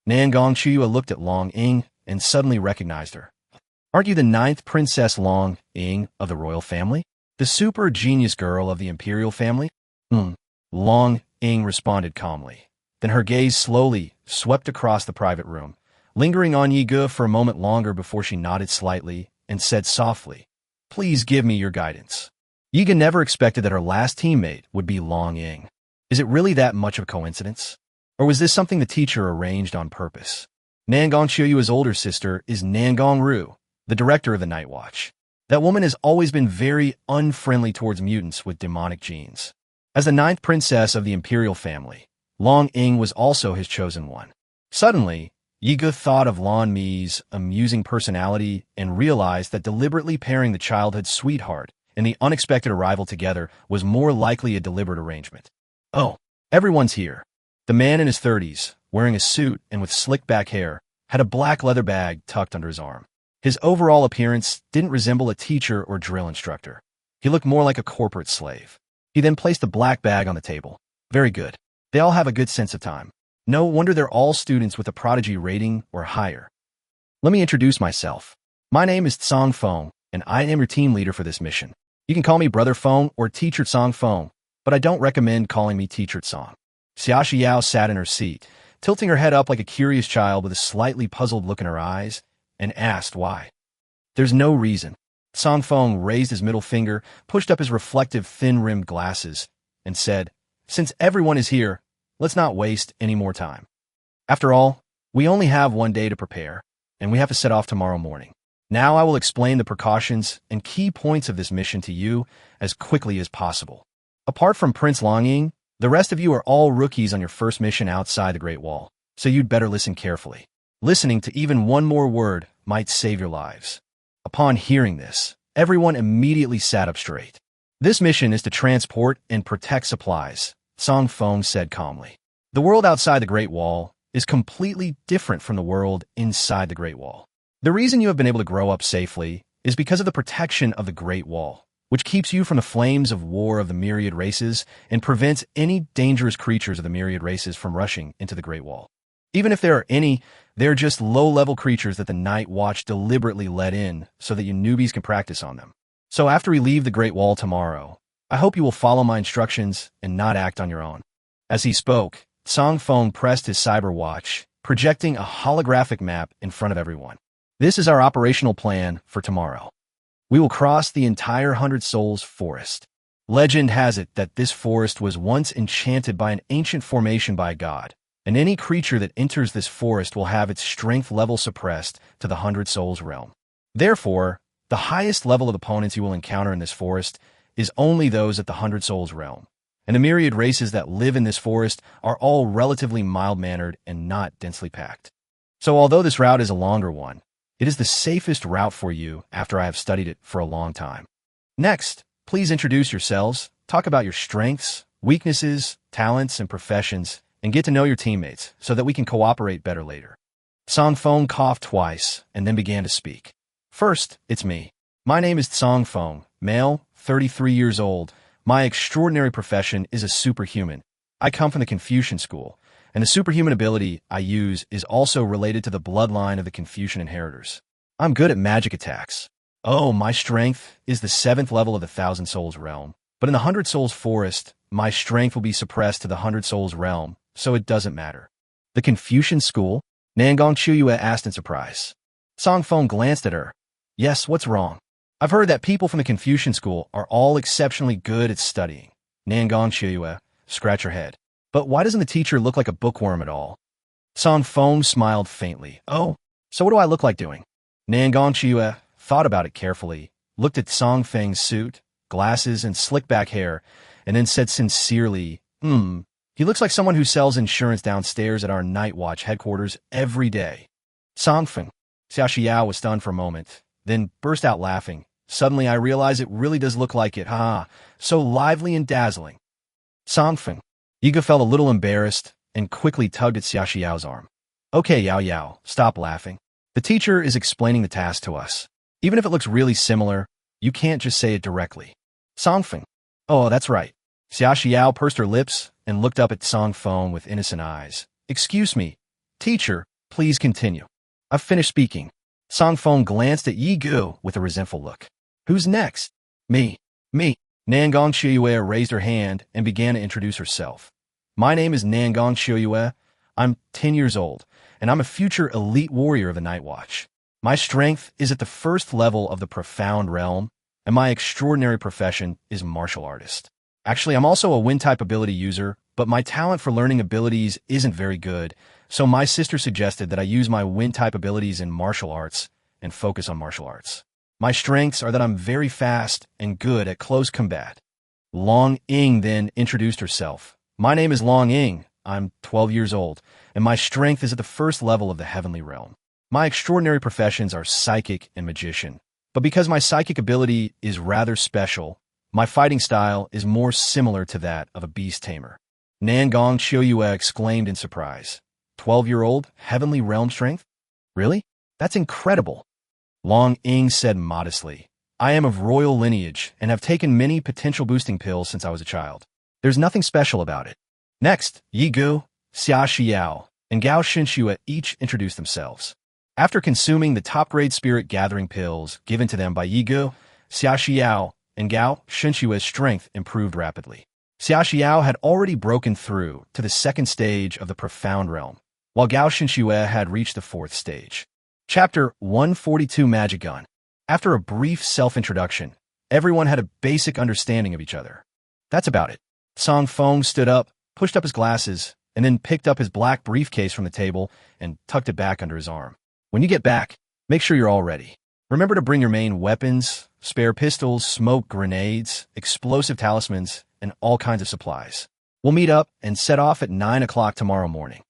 Nangong Chuyue looked at Long Ying and suddenly recognized her. Aren't you the 9th Princess Long Ying of the royal family? The super genius girl of the imperial family? Long Ying responded calmly. Then her gaze slowly swept across the private room, lingering on Yigu for a moment longer before she nodded slightly and said softly, Please give me your guidance. Yigu never expected that her last teammate would be Long Ying. Is it really that much of a coincidence? Or was this something the teacher arranged on purpose? Nangong Chuyue's older sister is Nangong Ru, the director of the Night Watch. That woman has always been very unfriendly towards mutants with demonic genes. As the 9th princess of the imperial family, Long Ying was also his chosen one. Suddenly, Yigu thought of Lan Mi's amusing personality and realized that deliberately pairing the childhood sweetheart and the unexpected arrival together was more likely a deliberate arrangement. Oh, everyone's here. The man in his 30s, wearing a suit and with slick back hair, had a black leather bag tucked under his arm. His overall appearance didn't resemble a teacher or drill instructor. He looked more like a corporate slave. He then placed the black bag on the table. Very good. They all have a good sense of time. No wonder they're all students with a prodigy rating or higher. Let me introduce myself. My name is Tsong Feng, and I am your team leader for this mission. You can call me Brother Feng or Teacher Tsong Feng, but I don't recommend calling me Teacher Tsong. Xia Xiao sat in her seat, tilting her head up like a curious child with a slightly puzzled look in her eyes, and asked why. There's no reason. Tsong Feng raised his middle finger, pushed up his reflective thin-rimmed glasses, and said, since everyone is here, let's not waste any more time. After all, we only have one day to prepare, and we have to set off tomorrow morning. Now I will explain the precautions and key points of this mission to you as quickly as possible. Apart from Prince Longying, the rest of you are all rookies on your first mission outside the Great Wall, so you'd better listen carefully. Listening to even one more word might save your lives. Upon hearing this, everyone immediately sat up straight. This mission is to transport and protect supplies, Tsong Feng said calmly. The world outside the Great Wall is completely different from the world inside the Great Wall. The reason you have been able to grow up safely is because of the protection of the Great Wall, which keeps you from the flames of war of the myriad races and prevents any dangerous creatures of the myriad races from rushing into the Great Wall. Even if there are any, they're just low-level creatures that the Night Watch deliberately let in so that you newbies can practice on them. So after we leave the Great Wall tomorrow, I hope you will follow my instructions and not act on your own. As he spoke, Tsong Feng pressed his cyber watch, projecting a holographic map in front of everyone. This is our operational plan for tomorrow. We will cross the entire 100 Souls forest. Legend has it that this forest was once enchanted by an ancient formation by a god, and any creature that enters this forest will have its strength level suppressed to the 100 Souls realm. Therefore, the highest level of opponents you will encounter in this forest is only those at the 100 Souls realm, and the myriad races that live in this forest are all relatively mild-mannered and not densely packed. So although this route is a longer one, it is the safest route for you after I have studied it for a long time. Next, please introduce yourselves, talk about your strengths, weaknesses, talents, and professions, and get to know your teammates so that we can cooperate better later. Tsong Feng coughed twice and then began to speak. First, it's me. My name is Tsong Feng, male, 33 years old. My extraordinary profession is a superhuman. I come from the Confucian school, and the superhuman ability I use is also related to the bloodline of the Confucian inheritors. I'm good at magic attacks. Oh, my strength is the 7th level of the 1,000 Souls realm, but in the 100 Souls forest, my strength will be suppressed to the 100 Souls realm, so it doesn't matter. The Confucian school? Nangong Chuyue asked in surprise. Tsong Feng glanced at her. Yes, what's wrong? I've heard that people from the Confucian school are all exceptionally good at studying. Nangong Chuyue, scratch her head. But why doesn't the teacher look like a bookworm at all? Tsong Feng smiled faintly. Oh, so what do I look like doing? Nangong Chuyue thought about it carefully, looked at Tsong Feng's suit, glasses, and slick-back hair, and then said sincerely, he looks like someone who sells insurance downstairs at our Night Watch headquarters every day. Tsong Feng. Xia Xiao was stunned for a moment, then burst out laughing. Suddenly I realize it really does look like it, so lively and dazzling. Tsong Feng. Yiga felt a little embarrassed and quickly tugged at Xia Xiao's arm. Okay, Yao Yao, stop laughing. The teacher is explaining the task to us. Even if it looks really similar, you can't just say it directly. Tsong Feng. Oh, that's right. Xia Xiao pursed her lips and looked up at Tsong Feng with innocent eyes. Excuse me. Teacher, please continue. I've finished speaking. Tsong Feng glanced at Yi Gu with a resentful look. Who's next? Me. Nangong Chuyue raised her hand and began to introduce herself. My name is Nangong Chuyue. I'm 10 years old, and I'm a future elite warrior of the Night Watch. My strength is at the 1st level of the Profound Realm, and my extraordinary profession is martial artist. Actually, I'm also a wind-type ability user, but my talent for learning abilities isn't very good, so my sister suggested that I use my wind-type abilities in martial arts and focus on martial arts. My strengths are that I'm very fast and good at close combat. Long Ying then introduced herself. My name is Long Ying. I'm 12 years old, and my strength is at the 1st level of the Heavenly Realm. My extraordinary professions are psychic and magician, but because my psychic ability is rather special, my fighting style is more similar to that of a beast tamer. Nangong Chuyue exclaimed in surprise. 12-year-old Heavenly Realm strength? Really? That's incredible. Long Ying said modestly. I am of royal lineage and have taken many potential boosting pills since I was a child. There's nothing special about it. Next, Yi Gu, Xia Xiao, and Gao Xinxue each introduced themselves. After consuming the top-grade spirit gathering pills given to them by Yi Gu, Xia Xiao, and Gao Xinxue's strength improved rapidly. Xia Xiao had already broken through to the second stage of the profound realm, while Gao Xinxue had reached the fourth stage. Chapter 142 Magic Gun. After a brief self-introduction, everyone had a basic understanding of each other. That's about it. Song Feng stood up, pushed up his glasses, and then picked up his black briefcase from the table and tucked it back under his arm. When you get back, make sure you're all ready. Remember to bring your main weapons, spare pistols, smoke grenades, explosive talismans, and all kinds of supplies. We'll meet up and set off at 9 o'clock tomorrow morning.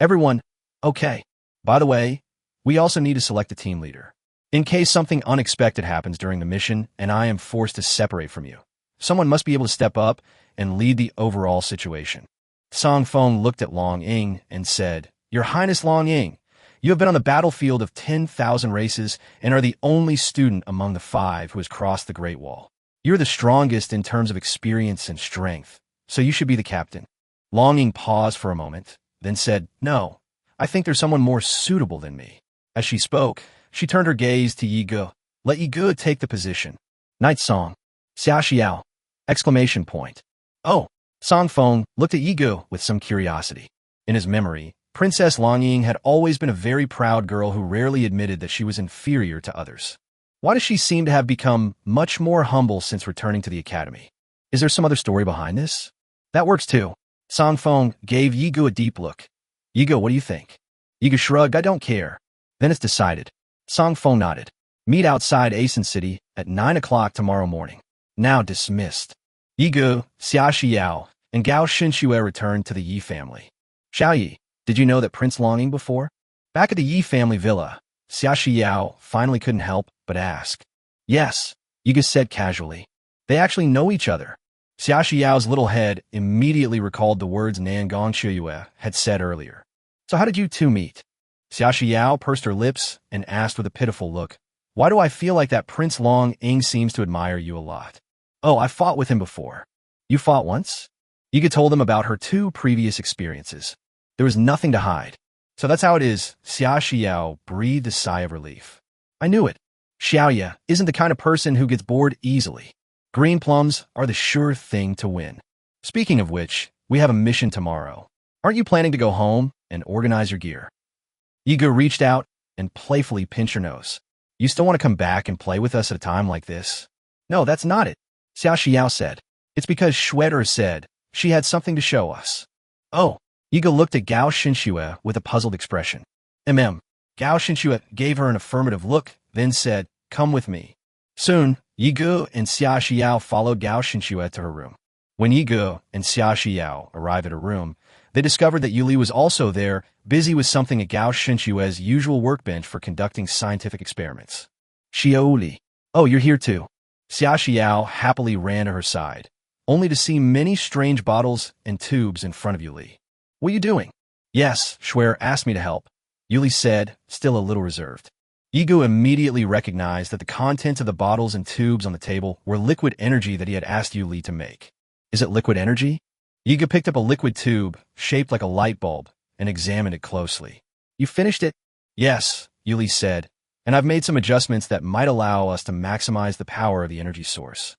Everyone, okay. By the way, we also need to select a team leader. In case something unexpected happens during the mission and I am forced to separate from you, someone must be able to step up and lead the overall situation. Song Feng looked at Long Ying and said, Your Highness Long Ying, you have been on the battlefield of 10,000 races and are the only student among the 5 who has crossed the Great Wall. You're the strongest in terms of experience and strength, so you should be the captain. Long Ying paused for a moment, then said, No, I think there's someone more suitable than me. As she spoke, she turned her gaze to Yi Gu. Let Yi Gu take the position. Night Song. Xia Xiao! Exclamation point. Oh! Song Feng looked at Yi Gu with some curiosity. In his memory, Princess Long Ying had always been a very proud girl who rarely admitted that she was inferior to others. Why does she seem to have become much more humble since returning to the academy? Is there some other story behind this? That works too. Song Feng gave Yi Gu a deep look. Yi Gu, what do you think? Yi Gu shrugged, I don't care. Then it's decided. Song Feng nodded. Meet outside Asen City at 9 o'clock tomorrow morning. Now dismissed. Yi Gu, Xia Xiao, and Gao Xinxue returned to the Yi family. Xiao Yi, did you know that Prince Long Ying before? Back at the Yi family villa, Xia Xiao finally couldn't help but ask. Yes, Yi Gu said casually. They actually know each other. Xia Xiao's little head immediately recalled the words Nan Gongxue had said earlier. So how did you two meet? Xia Xiao pursed her lips and asked with a pitiful look, Why do I feel like that Prince Long Ying seems to admire you a lot? Oh, I fought with him before. You fought once? Yi Gu told them about her 2 previous experiences. There was nothing to hide. So that's how it is. Xia Xiao breathed a sigh of relief. I knew it. Xiaoya isn't the kind of person who gets bored easily. Green plums are the sure thing to win. Speaking of which, we have a mission tomorrow. Aren't you planning to go home and organize your gear? Yi Gu reached out and playfully pinched her nose. You still want to come back and play with us at a time like this? No, that's not it. Xia Xiao said. It's because Schweder said she had something to show us. Oh. Yi Gu looked at Gao Xinxue with a puzzled expression. Gao Xinxue gave her an affirmative look, then said, Come with me. Soon, Yi Gu and Xia Xiao followed Gao Xinxue to her room. When Yi Gu and Xia Xiao arrived at her room, they discovered that Yuli was also there, busy with something at Gao Xinxue's usual workbench for conducting scientific experiments. Xiaoli. Oh, you're here too. Xia Xiao happily ran to her side, only to see many strange bottles and tubes in front of Yuli. What are you doing? Yes, Schwer asked me to help, Yuli said, still a little reserved. Yi Gu immediately recognized that the contents of the bottles and tubes on the table were liquid energy that he had asked Yuli to make. Is it liquid energy? Yi Gu picked up a liquid tube, shaped like a light bulb, and examined it closely. You finished it? Yes, Yuli said, and I've made some adjustments that might allow us to maximize the power of the energy source.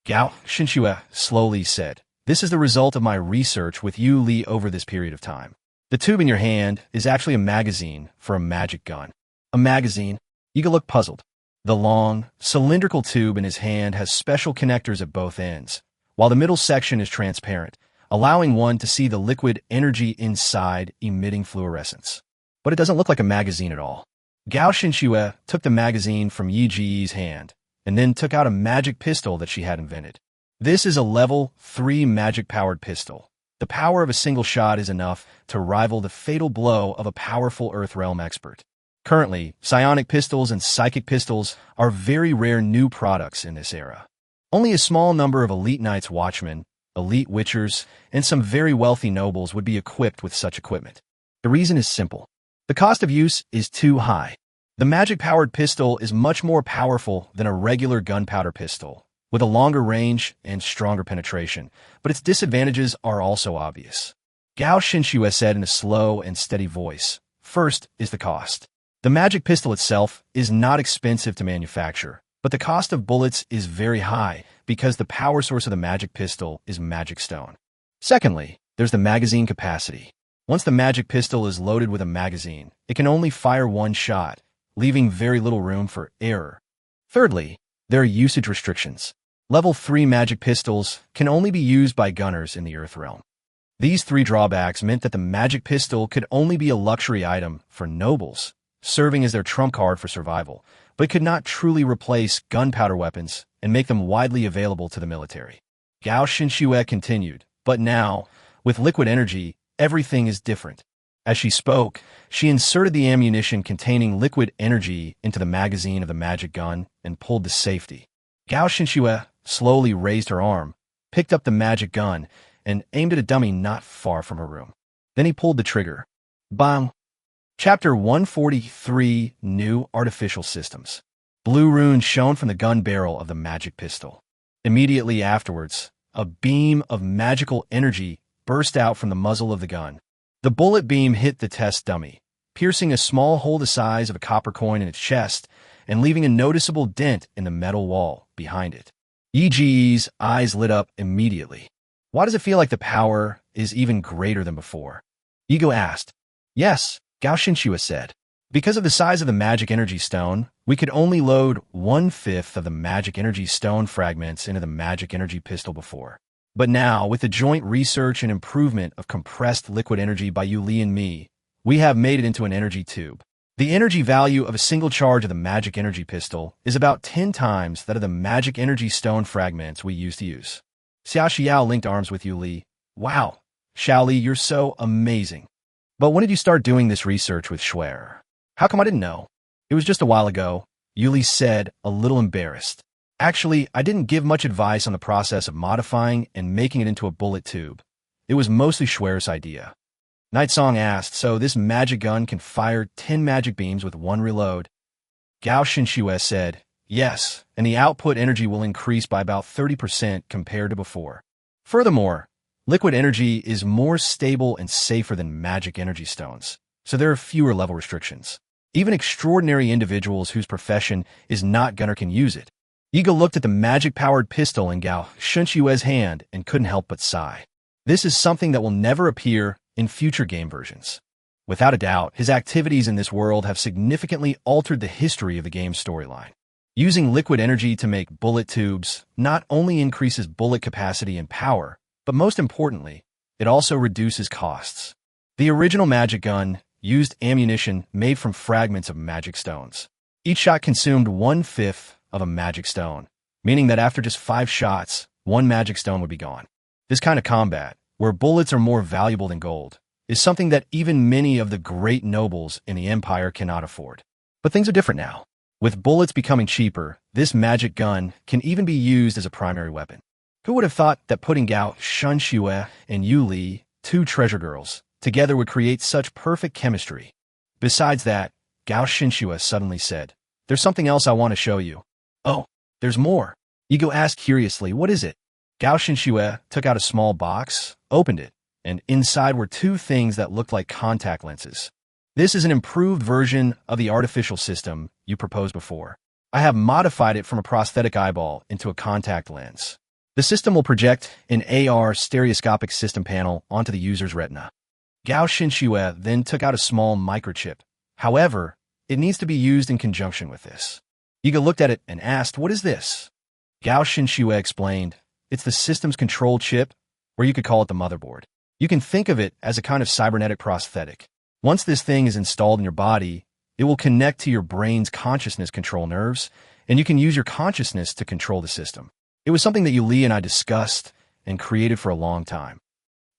Gao Xinxue slowly said, This is the result of my research with Yu Li over this period of time. The tube in your hand is actually a magazine for a magic gun. A magazine? Yi Gu looked puzzled. The long, cylindrical tube in his hand has special connectors at both ends, while the middle section is transparent, allowing one to see the liquid energy inside emitting fluorescence. But it doesn't look like a magazine at all. Gao Xinxue took the magazine from Yi Ji's hand, and then took out a magic pistol that she had invented. This is a level 3 magic-powered pistol. The power of a single shot is enough to rival the fatal blow of a powerful Earth Realm expert. Currently, psionic pistols and psychic pistols are very rare new products in this era. Only a small number of elite Night's Watchmen, elite Witchers, and some very wealthy nobles would be equipped with such equipment. The reason is simple. The cost of use is too high. The magic-powered pistol is much more powerful than a regular gunpowder pistol, with a longer range and stronger penetration, but its disadvantages are also obvious. Gao Xinxue said in a slow and steady voice, "First is the cost. The magic pistol itself is not expensive to manufacture, but the cost of bullets is very high because the power source of the magic pistol is magic stone. Secondly, there's the magazine capacity. Once the magic pistol is loaded with a magazine, it can only fire one shot, leaving very little room for error. Thirdly, there are usage restrictions. Level 3 magic pistols can only be used by gunners in the Earth realm. These three drawbacks meant that the magic pistol could only be a luxury item for nobles, serving as their trump card for survival, but it could not truly replace gunpowder weapons and make them widely available to the military." Gao Xinxue continued, "But now, with liquid energy, everything is different." As she spoke, she inserted the ammunition containing liquid energy into the magazine of the magic gun and pulled the safety. Gao Xinxue slowly raised her arm, picked up the magic gun, and aimed at a dummy not far from her room. Then he pulled the trigger. Bang! Chapter 143, New Artificial Systems. Blue runes shone from the gun barrel of the magic pistol. Immediately afterwards, a beam of magical energy burst out from the muzzle of the gun. The bullet beam hit the test dummy, piercing a small hole the size of a copper coin in its chest and leaving a noticeable dent in the metal wall behind it. Yi's eyes lit up immediately. "Why does it feel like the power is even greater than before?" Yigo asked. "Yes," Gao Xinxue said. "Because of the size of the magic energy stone, we could only load 1/5 of the magic energy stone fragments into the magic energy pistol before. But now, with the joint research and improvement of compressed liquid energy by Yuli and me, we have made it into an energy tube. The energy value of a single charge of the magic energy pistol is about 10 times that of the magic energy stone fragments we used to use." Xia Xiao linked arms with Yuli. "Wow, Xiaoli, you're so amazing. But when did you start doing this research with Schwer? How come I didn't know?" "It was just a while ago," Yuli said, a little embarrassed. "Actually, I didn't give much advice on the process of modifying and making it into a bullet tube. It was mostly Schwer's idea." Night Song asked, "So this magic gun can fire 10 magic beams with one reload?" Gao Xinxue said, "Yes, and the output energy will increase by about 30% compared to before. Furthermore, liquid energy is more stable and safer than magic energy stones, so there are fewer level restrictions. Even extraordinary individuals whose profession is not gunner can use it." Yiga looked at the magic-powered pistol in Gao Xinxue's hand and couldn't help but sigh. This is something that will never appear in future game versions. Without a doubt, his activities in this world have significantly altered the history of the game's storyline. Using liquid energy to make bullet tubes not only increases bullet capacity and power, but most importantly, it also reduces costs. The original magic gun used ammunition made from fragments of magic stones. Each shot consumed 1/5 of a magic stone, meaning that after just 5 shots, 1 magic stone would be gone. This kind of combat, where bullets are more valuable than gold, is something that even many of the great nobles in the Empire cannot afford. But things are different now. With bullets becoming cheaper, this magic gun can even be used as a primary weapon. Who would have thought that putting Gao Xinxue and Yuli, 2 treasure girls, together would create such perfect chemistry? Besides that, Gao Xinxue suddenly said, "There's something else I want to show you." "Oh, there's more?" Yigo asked curiously, "What is it?" Gao Xinxue took out a small box, opened it, and inside were 2 things that looked like contact lenses. "This is an improved version of the artificial system you proposed before. I have modified it from a prosthetic eyeball into a contact lens. The system will project an AR stereoscopic system panel onto the user's retina." Gao Xinxue then took out a small microchip. However, it needs to be used in conjunction with this. Yiga looked at it and asked, "What is this?" Gao Xinxue explained, "It's the system's control chip, or you could call it the motherboard. You can think of it as a kind of cybernetic prosthetic. Once this thing is installed in your body, it will connect to your brain's consciousness control nerves, and you can use your consciousness to control the system. It was something that Yuli and I discussed and created for a long time."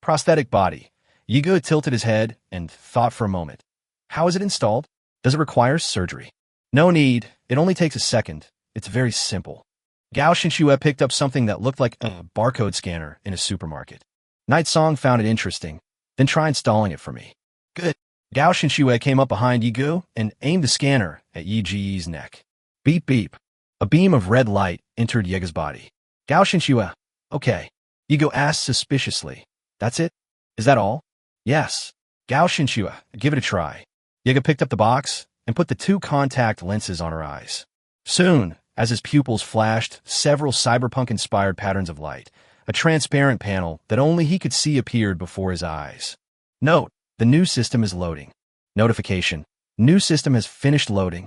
Prosthetic body. Yiga tilted his head and thought for a moment. "How is it installed? Does it require surgery?" "No need. It only takes a second. It's very simple." Gao Xinxue picked up something that looked like a barcode scanner in a supermarket. Night Song found it interesting. "Then try installing it for me." "Good." Gao Shinshue came up behind Yigu and aimed the scanner at Yi Ji's neck. Beep beep. A beam of red light entered Yega's body. Gao Shinshue. Okay. Yigu asked suspiciously. That's it? Is that all? Yes. Gao Shinshue. Give it a try. Yega picked up the box and put the 2 contact lenses on her eyes. Soon, as his pupils flashed several cyberpunk-inspired patterns of light, a transparent panel that only he could see appeared before his eyes. Note, the new system is loading. Notification. New system has finished loading.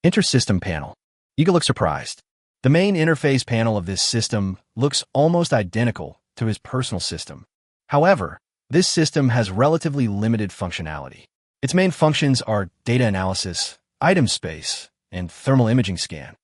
Enter system panel. Yiga looked surprised. The main interface panel of this system looks almost identical to his personal system. However, this system has relatively limited functionality. Its main functions are data analysis, item space, and thermal imaging scan.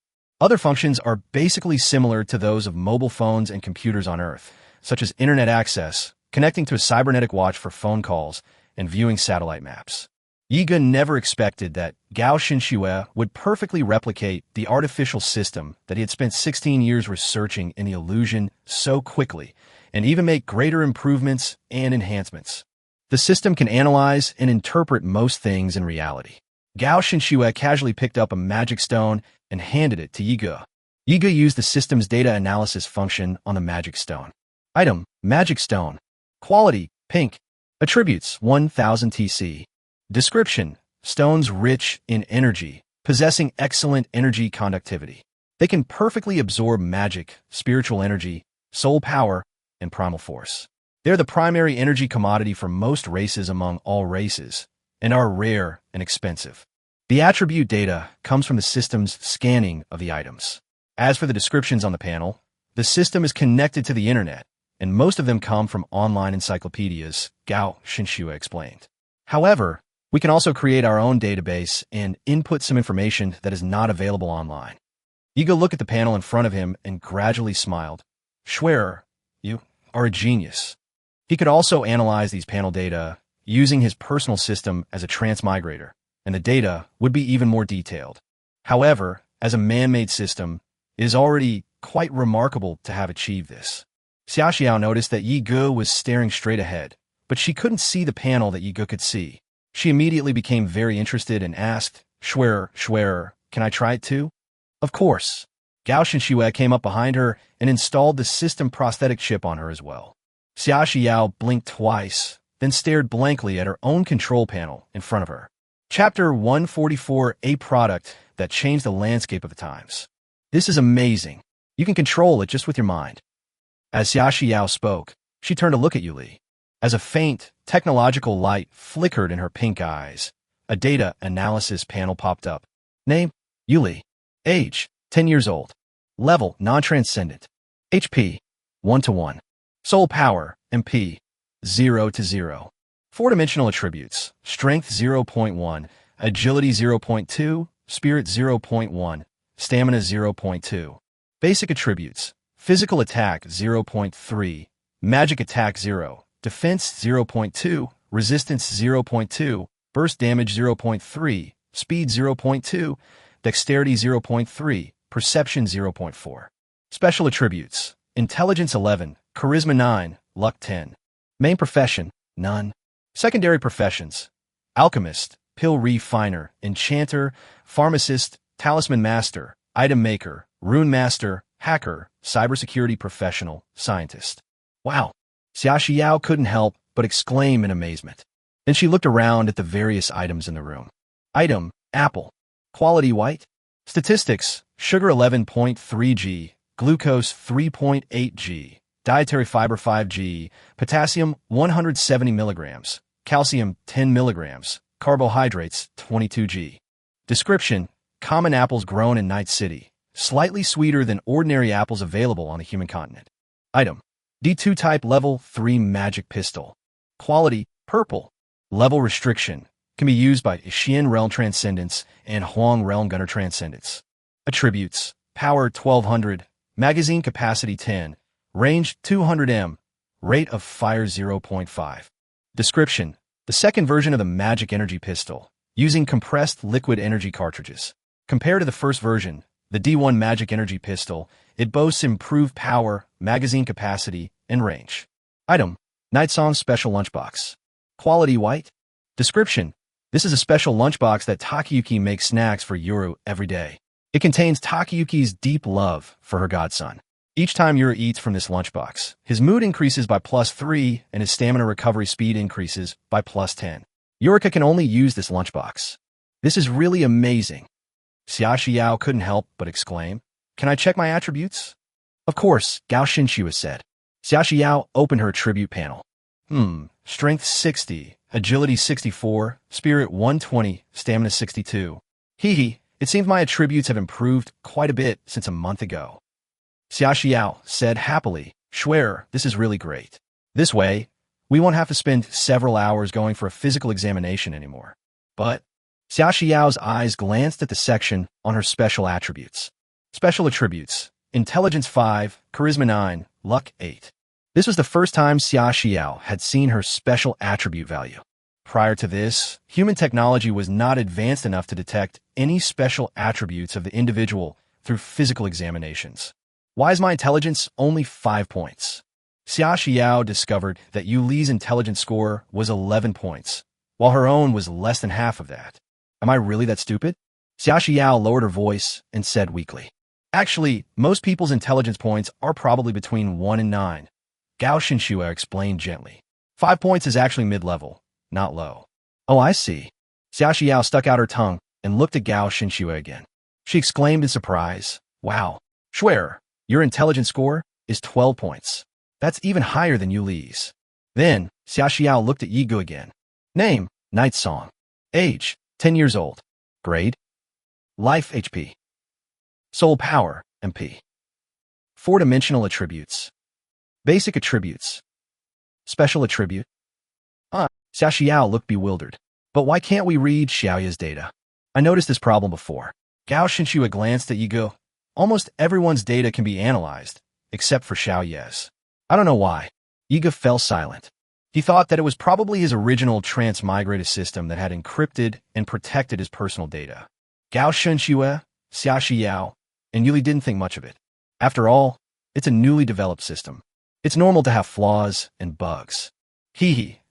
Other functions are basically similar to those of mobile phones and computers on Earth, such as internet access, connecting to a cybernetic watch for phone calls, and viewing satellite maps. Yiga never expected that Gao Shinshue would perfectly replicate the artificial system that he had spent 16 years researching in the illusion so quickly, and even make greater improvements and enhancements. The system can analyze and interpret most things in reality. Gao Shinshue casually picked up a magic stone and handed it to Yiga. Yiga used the system's data analysis function on the magic stone. Item, magic stone. Quality, pink. Attributes, 1000 TC. Description, stones rich in energy, possessing excellent energy conductivity. They can perfectly absorb magic, spiritual energy, soul power, and primal force. They're the primary energy commodity for most races among all races, and are rare and expensive. The attribute data comes from the system's scanning of the items. As for the descriptions on the panel, the system is connected to the internet, and most of them come from online encyclopedias, Gao Shinshue explained. However, we can also create our own database and input some information that is not available online. Yiga looked at the panel in front of him and gradually smiled. Schwerer, you are a genius. He could also analyze these panel data using his personal system as a transmigrator, and the data would be even more detailed. However, as a man-made system, it is already quite remarkable to have achieved this. Xiaoxiao noticed that Yigu was staring straight ahead, but she couldn't see the panel that Yigu could see. She immediately became very interested and asked, Schwerer, can I try it too? Of course. Gao Shinshue came up behind her and installed the system prosthetic chip on her as well. Xiaoxiao blinked twice, then stared blankly at her own control panel in front of her. Chapter 144, a product that changed the landscape of the times. This is amazing. You can control it just with your mind. As Xiaoxiao spoke, she turned to look at Yuli. As a faint, technological light flickered in her pink eyes, a data analysis panel popped up. Name, Yuli. Age, 10 years old. Level, non-transcendent. HP, 1-1. Soul power, MP, 0-0. Four-dimensional attributes, strength 0.1, agility 0.2, spirit 0.1, stamina 0.2. Basic attributes, physical attack 0.3, magic attack 0, defense 0.2, resistance 0.2, burst damage 0.3, speed 0.2, dexterity 0.3, perception 0.4. Special attributes, intelligence 11, charisma 9, luck 10. Main profession, none. Secondary professions, alchemist, pill refiner, enchanter, pharmacist, talisman master, item maker, rune master, hacker, cybersecurity professional, scientist. Wow. Xiaoxiao couldn't help but exclaim in amazement. Then she looked around at the various items in the room. Item, apple. Quality white. Statistics, sugar 11.3 g, glucose 3.8 g, dietary fiber 5 g, potassium 170 milligrams, calcium 10 milligrams, carbohydrates 22 g. Description, common apples grown in Night City, slightly sweeter than ordinary apples available on the human continent. Item, D2 type level 3 magic pistol. Quality, purple. Level restriction, can be used by Xian Realm Transcendence and Huang Realm Gunner Transcendence. Attributes, power 1200, magazine capacity 10, range 200 m, rate of fire 0.5. Description, the second version of the magic energy pistol, using compressed liquid energy cartridges. Compared to the first version, the D1 magic energy pistol, it boasts improved power, magazine capacity, and range. Item, Night Song Special Lunchbox. Quality white. Description, This is a special lunchbox that Takayuki makes snacks for Yuru every day. It contains Takayuki's deep love for her godson. Each time Yuru eats from this lunchbox, his mood increases by +3 and his stamina recovery speed increases by +10. Yurika can only use this lunchbox. This is really amazing. Xia Xiao couldn't help but exclaim, "Can I check my attributes?" Of course, Gao Xinxue said. Xia Xiao opened her attribute panel. Strength 60, Agility 64, Spirit 120, Stamina 62. Hee, it seems my attributes have improved quite a bit since a month ago. Xia Xiao said happily, "Swear, this is really great. This way, we won't have to spend several hours going for a physical examination anymore." But Xia Xiao's eyes glanced at the section on her special attributes. Special attributes: Intelligence 5, Charisma 9, Luck 8. This was the first time Xia Xiao had seen her special attribute value. Prior to this, human technology was not advanced enough to detect any special attributes of the individual through physical examinations. Why is my intelligence only 5 points? Xia Xiao discovered that Yu Li's intelligence score was 11 points, while her own was less than half of that. Am I really that stupid? Xia Xiao lowered her voice and said weakly. Actually, most people's intelligence points are probably between 1 and 9. Gao Xinxue explained gently. 5 points is actually mid-level, not low. Oh, I see. Xia Xiao stuck out her tongue and looked at Gao Xinxue again. She exclaimed in surprise, "Wow, Swear, your intelligence score is 12 points. That's even higher than Yu Li's." Then, Xia Xiao looked at Yigu again. Name, Night Song. Age, 10 years old. Grade, Life HP. Soul Power, MP. 4-dimensional attributes. Basic attributes. Special attribute. Xia Xiao looked bewildered. But why can't we read Xiaoya's data? I noticed this problem before. Gao Xinxue glanced at Yigu. Almost everyone's data can be analyzed, except for Xiaoya's. I don't know why. Yigu fell silent. He thought that it was probably his original transmigrated system that had encrypted and protected his personal data. Gao Xinxue, Xia Xiao, and Yuli didn't think much of it. After all, it's a newly developed system. It's normal to have flaws and bugs.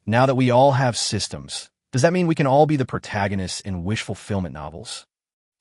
Now that we all have systems, does that mean we can all be the protagonists in wish fulfillment novels?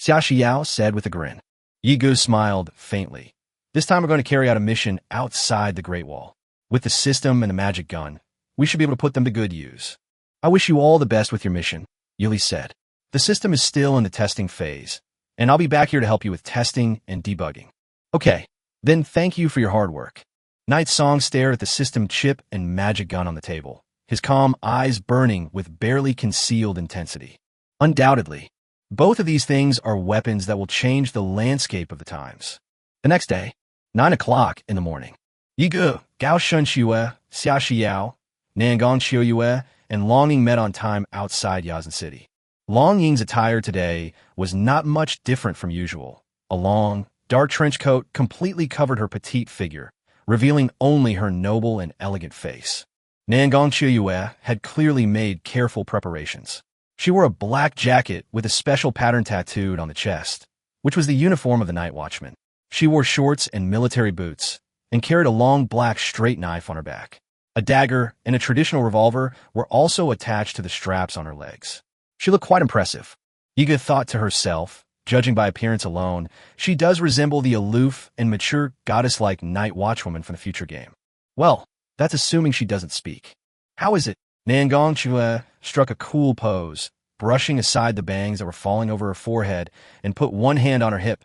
Xia Xiao said with a grin. Yigu smiled faintly. This time we're going to carry out a mission outside the Great Wall. With the system and the magic gun, we should be able to put them to good use. I wish you all the best with your mission, Yuli said. The system is still in the testing phase, and I'll be back here to help you with testing and debugging. Okay, then thank you for your hard work. Night Song stared at the system chip and magic gun on the table, his calm eyes burning with barely concealed intensity. Undoubtedly, both of these things are weapons that will change the landscape of the times. The next day, 9 o'clock in the morning, Yigu, Gao Xinxue, Xia Xiao, Nangong Qiuyue, and Long Ying met on time outside Yazan City. Long Ying's attire today was not much different from usual. A long, dark trench coat completely covered her petite figure, revealing only her noble and elegant face. Nangong Qiuyue had clearly made careful preparations. She wore a black jacket with a special pattern tattooed on the chest, which was the uniform of the night watchman. She wore shorts and military boots, and carried a long black straight knife on her back. A dagger and a traditional revolver were also attached to the straps on her legs. She looked quite impressive. Yiga thought to herself, judging by appearance alone, she does resemble the aloof and mature goddess-like night watchwoman from the future game. Well, that's assuming she doesn't speak. How is it? Nangong Chue struck a cool pose, brushing aside the bangs that were falling over her forehead, and put one hand on her hip.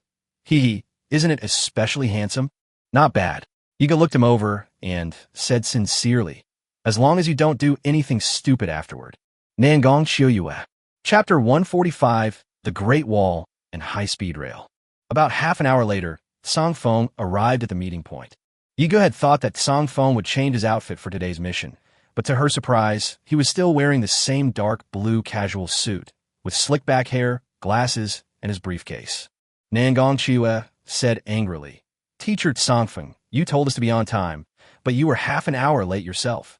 Isn't it especially handsome? Not bad. Yiga looked him over and said sincerely, as long as you don't do anything stupid afterward. Nangong Qiuyue. Chapter 145, The Great Wall and High-Speed Rail. About half an hour later, Song Feng arrived at the meeting point. Yiga had thought that Song Feng would change his outfit for today's mission, but to her surprise, he was still wearing the same dark blue casual suit, with slick back hair, glasses, and his briefcase. Nangong Qiuyue said angrily, "Teacher Song Feng, you told us to be on time, but you were half an hour late yourself."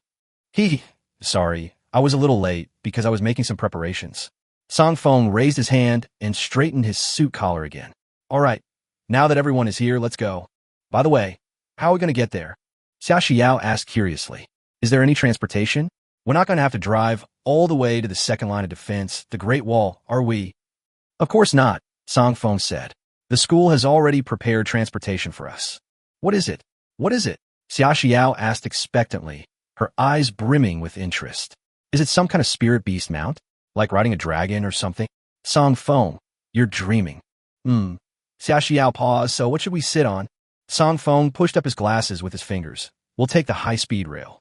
Sorry, I was a little late because I was making some preparations. Song Feng raised his hand and straightened his suit collar again. All right, now that everyone is here, let's go. By the way, how are we going to get there? Xia Xiao asked curiously. Is there any transportation? We're not going to have to drive all the way to the second line of defense, the Great Wall, are we? Of course not, Song Feng said. The school has already prepared transportation for us. What is it? What is it? Xia Xiao asked expectantly, her eyes brimming with interest. Is it some kind of spirit beast mount? Like riding a dragon or something? Song Feng, you're dreaming. Xia Xiao paused, so what should we sit on? Song Feng pushed up his glasses with his fingers. We'll take the high-speed rail.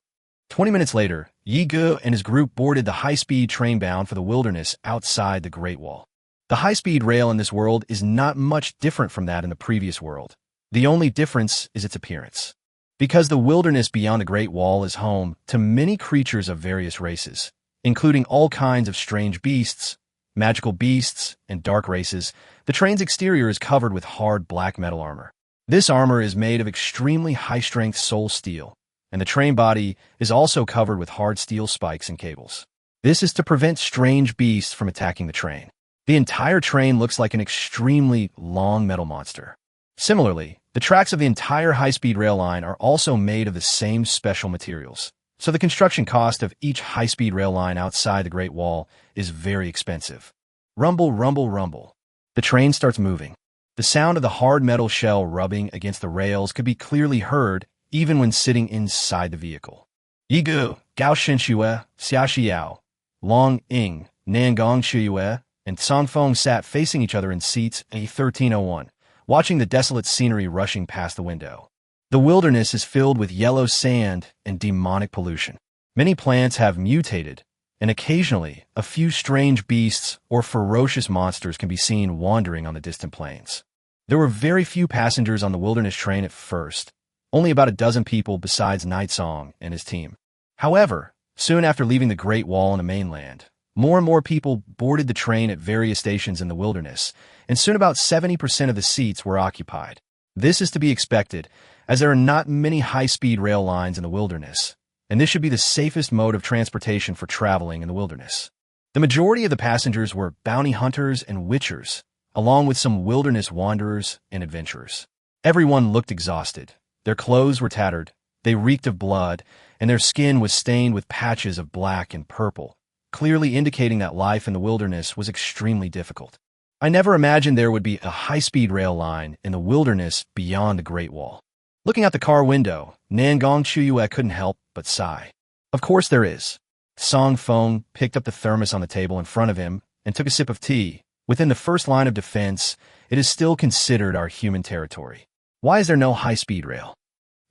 20 minutes later, Yi Ge and his group boarded the high-speed train bound for the wilderness outside the Great Wall. The high-speed rail in this world is not much different from that in the previous world. The only difference is its appearance. Because the wilderness beyond the Great Wall is home to many creatures of various races, including all kinds of strange beasts, magical beasts, and dark races, the train's exterior is covered with hard black metal armor. This armor is made of extremely high-strength soul steel, and the train body is also covered with hard steel spikes and cables. This is to prevent strange beasts from attacking the train. The entire train looks like an extremely long metal monster. Similarly, the tracks of the entire high-speed rail line are also made of the same special materials, so the construction cost of each high-speed rail line outside the Great Wall is very expensive. Rumble, rumble, rumble. The train starts moving. The sound of the hard metal shell rubbing against the rails could be clearly heard even when sitting inside the vehicle. Yi Ge, Gao Shenxue, Xia Xiao, Long Ying, Nangong Shiyue, and Song Feng sat facing each other in seats A1301, watching the desolate scenery rushing past the window. The wilderness is filled with yellow sand and demonic pollution. Many plants have mutated, and occasionally a few strange beasts or ferocious monsters can be seen wandering on the distant plains. There were very few passengers on the wilderness train at first, only about a dozen people besides Night Song and his team. However, soon after leaving the Great Wall on the mainland, more and more people boarded the train at various stations in the wilderness, and soon about 70% of the seats were occupied. This is to be expected, as there are not many high-speed rail lines in the wilderness, and this should be the safest mode of transportation for traveling in the wilderness. The majority of the passengers were bounty hunters and witchers, along with some wilderness wanderers and adventurers. Everyone looked exhausted. Their clothes were tattered, they reeked of blood, and their skin was stained with patches of black and purple, clearly indicating that life in the wilderness was extremely difficult. I never imagined there would be a high-speed rail line in the wilderness beyond the Great Wall. Looking out the car window, Nangong Chuyue couldn't help but sigh. Of course there is. Song Feng picked up the thermos on the table in front of him and took a sip of tea. Within the first line of defense, it is still considered our human territory. Why is there no high-speed rail?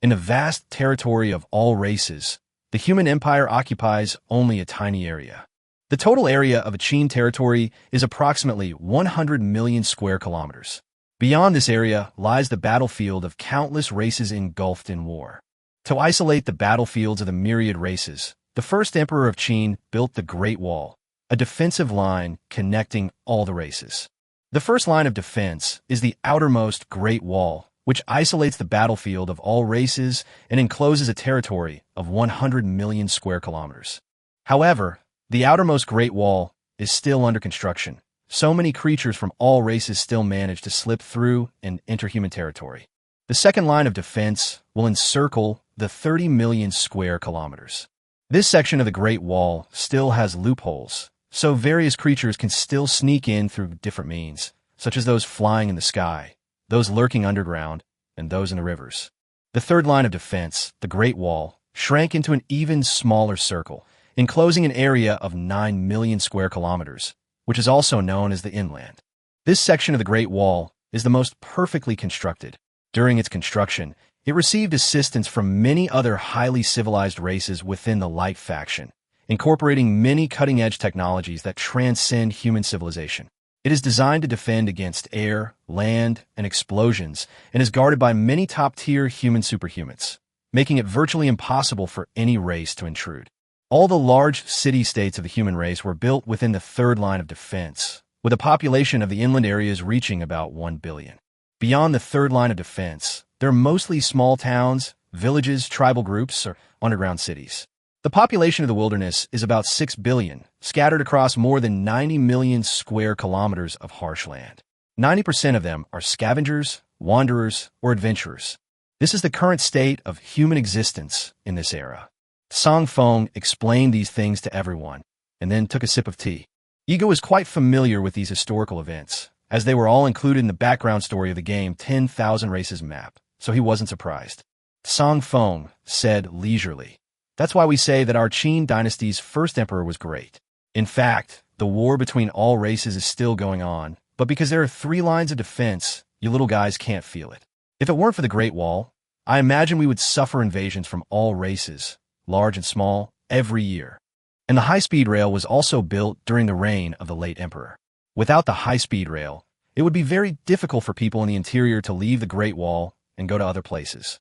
In the vast territory of all races, the human empire occupies only a tiny area. The total area of a Qin territory is approximately 100 million square kilometers. Beyond this area lies the battlefield of countless races engulfed in war. To isolate the battlefields of the myriad races, the first emperor of Qin built the Great Wall, a defensive line connecting all the races. The first line of defense is the outermost Great Wall, which isolates the battlefield of all races and encloses a territory of 100 million square kilometers. However, the outermost Great Wall is still under construction. So many creatures from all races still manage to slip through and enter human territory. The second line of defense will encircle the 30 million square kilometers. This section of the Great Wall still has loopholes, so various creatures can still sneak in through different means, such as those flying in the sky, those lurking underground, and those in the rivers. The third line of defense, the Great Wall, shrank into an even smaller circle, enclosing an area of 9 million square kilometers, which is also known as the inland. This section of the Great Wall is the most perfectly constructed. During its construction, it received assistance from many other highly civilized races within the Light faction, incorporating many cutting-edge technologies that transcend human civilization. It is designed to defend against air, land, and explosions, and is guarded by many top-tier human superhumans, making it virtually impossible for any race to intrude. All the large city-states of the human race were built within the third line of defense, with a population of the inland areas reaching about 1 billion. Beyond the third line of defense, there are mostly small towns, villages, tribal groups, or underground cities. The population of the wilderness is about 6 billion, scattered across more than 90 million square kilometers of harsh land. 90% of them are scavengers, wanderers, or adventurers. This is the current state of human existence in this era. Song Feng explained these things to everyone, and then took a sip of tea. Ego was quite familiar with these historical events, as they were all included in the background story of the game 10,000 Races map, so he wasn't surprised. Song Feng said leisurely, "That's why we say that our Qin dynasty's first emperor was great. In fact, the war between all races is still going on, but because there are 3 lines of defense, you little guys can't feel it. If it weren't for the Great Wall, I imagine we would suffer invasions from all races, large and small, every year." And the high-speed rail was also built during the reign of the late emperor. Without the high-speed rail, it would be very difficult for people in the interior to leave the Great Wall and go to other places.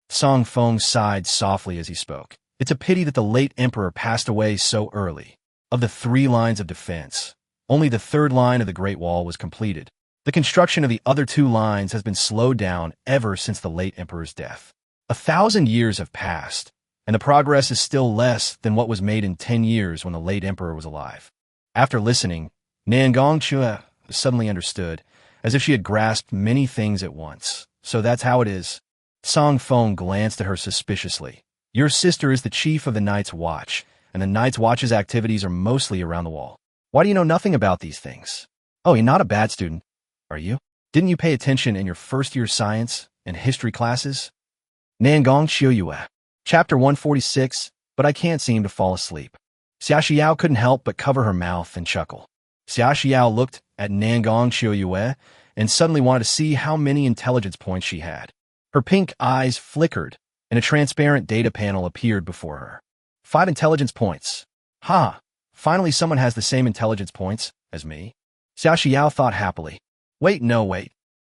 Song Feng sighed softly as he spoke. It's a pity that the late emperor passed away so early. Of the 3 lines of defense, only the 3rd line of the Great Wall was completed. The construction of the other 2 lines has been slowed down ever since the late emperor's death. 1,000 years have passed, and the progress is still less than what was made in 10 years when the late emperor was alive. After listening, Niangong Chua suddenly understood, as if she had grasped many things at once. So that's how it is. Song Feng glanced at her suspiciously. Your sister is the chief of the Night's Watch, and the Night's Watch's activities are mostly around the wall. Why do you know nothing about these things? Oh, you're not a bad student, are you? Didn't you pay attention in your first-year science and history classes? Niangong Xiuyue. Chapter 146, but I can't seem to fall asleep. Xia Xiao couldn't help but cover her mouth and chuckle. Xia Xiao looked at Niangong Xiuyue and suddenly wanted to see how many intelligence points she had. Her pink eyes flickered, and a transparent data panel appeared before her. 5 intelligence points. Ha! Finally someone has the same intelligence points as me. Xia Xiao thought happily. Wait.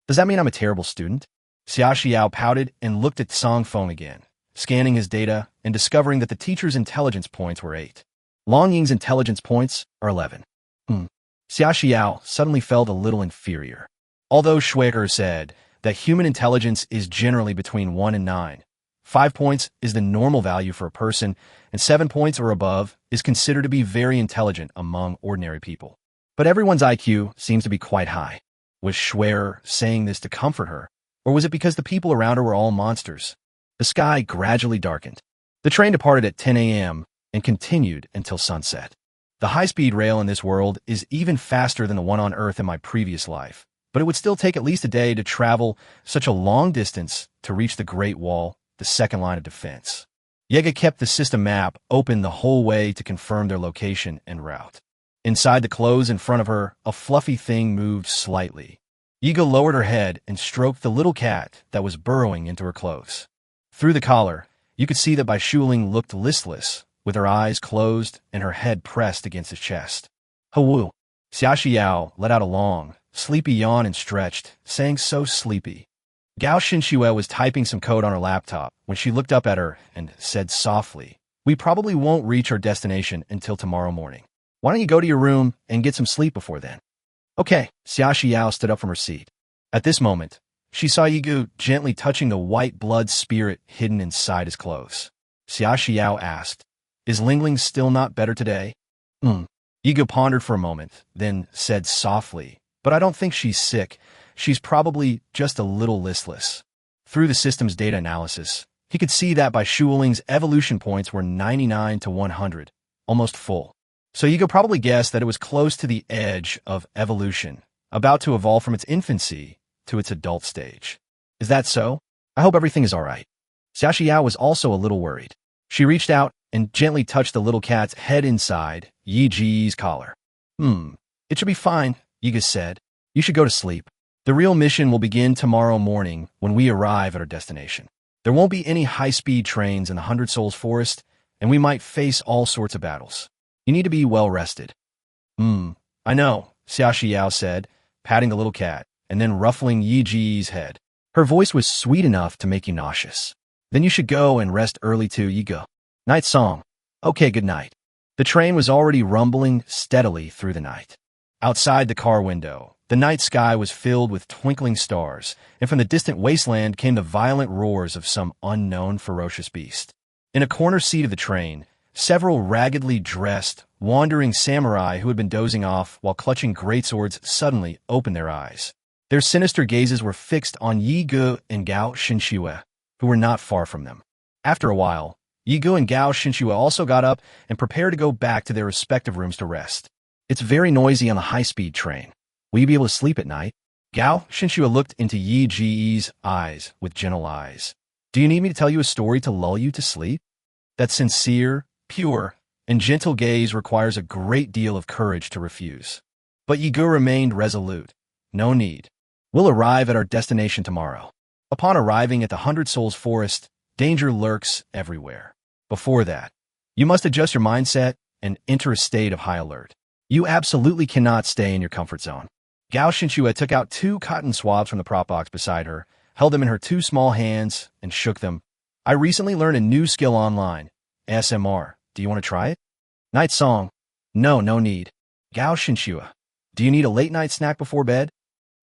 Does that mean I'm a terrible student? Xia Xiao pouted and looked at Song Feng again, scanning his data and discovering that the teacher's intelligence points were 8. Long Ying's intelligence points are 11. Xia Xiao suddenly felt a little inferior. Although Schweger said that human intelligence is generally between 1 and 9, 5 points is the normal value for a person, and 7 points or above is considered to be very intelligent among ordinary people. But everyone's IQ seems to be quite high. Was Schwerer saying this to comfort her, or was it because the people around her were all monsters? The sky gradually darkened. The train departed at 10 a.m. and continued until sunset. The high-speed rail in this world is even faster than the one on Earth in my previous life, but it would still take at least a day to travel such a long distance to reach the Great Wall, the 2nd line of defense. Yega kept the system map open the whole way to confirm their location and route. Inside the clothes in front of her, a fluffy thing moved slightly. Yiga lowered her head and stroked the little cat that was burrowing into her clothes. Through the collar, you could see that Bai Shuling looked listless, with her eyes closed and her head pressed against his chest. Hawoo! Xia Xiao let out a long, sleepy yawn and stretched, saying so sleepy. Gao Xinxue was typing some code on her laptop when she looked up at her and said softly, "We probably won't reach our destination until tomorrow morning. Why don't you go to your room and get some sleep before then?" Okay, Xia Xiao stood up from her seat. At this moment, she saw Yigu gently touching the white blood spirit hidden inside his clothes. Xia Xiao asked, "Is Lingling still not better today?" Yigu pondered for a moment, then said softly, "But I don't think she's sick. She's probably just a little listless." Through the system's data analysis, he could see that Bai Shuoling's evolution points were 99 to 100, almost full. So Yigu probably guessed that it was close to the edge of evolution, about to evolve from its infancy to its adult stage. Is that so? I hope everything is all right. Xia Xiao was also a little worried. She reached out and gently touched the little cat's head inside Yi Ji's collar. It should be fine, Yiga said. You should go to sleep. The real mission will begin tomorrow morning when we arrive at our destination. There won't be any high-speed trains in the 100 Souls Forest, and we might face all sorts of battles. You need to be well rested. I know, Xia Xiao said, patting the little cat, and then ruffling Yi Ji's head. Her voice was sweet enough to make you nauseous. Then you should go and rest early too, Yiga. Night song. Okay, good night. The train was already rumbling steadily through the night. Outside the car window, the night sky was filled with twinkling stars, and from the distant wasteland came the violent roars of some unknown ferocious beast. In a corner seat of the train, several raggedly dressed, wandering samurai who had been dozing off while clutching greatswords suddenly opened their eyes. Their sinister gazes were fixed on Yi Ge and Gao Xinxue, who were not far from them. After a while, Yigo and Gao Shinshua also got up and prepared to go back to their respective rooms to rest. It's very noisy on the high-speed train. Will you be able to sleep at night? Gao Shinshua looked into Yi Ji's eyes with gentle eyes. Do you need me to tell you a story to lull you to sleep? That sincere, pure, and gentle gaze requires a great deal of courage to refuse. But Yigo remained resolute. No need. We'll arrive at our destination tomorrow. Upon arriving at the Hundred Souls Forest, danger lurks everywhere. Before that, you must adjust your mindset and enter a state of high alert. You absolutely cannot stay in your comfort zone. Gao Shinshua took out 2 cotton swabs from the prop box beside her, held them in her 2 small hands, and shook them. I recently learned a new skill online. ASMR. Do you want to try it? Night song. No need. Gao Shinshua. Do you need a late-night snack before bed?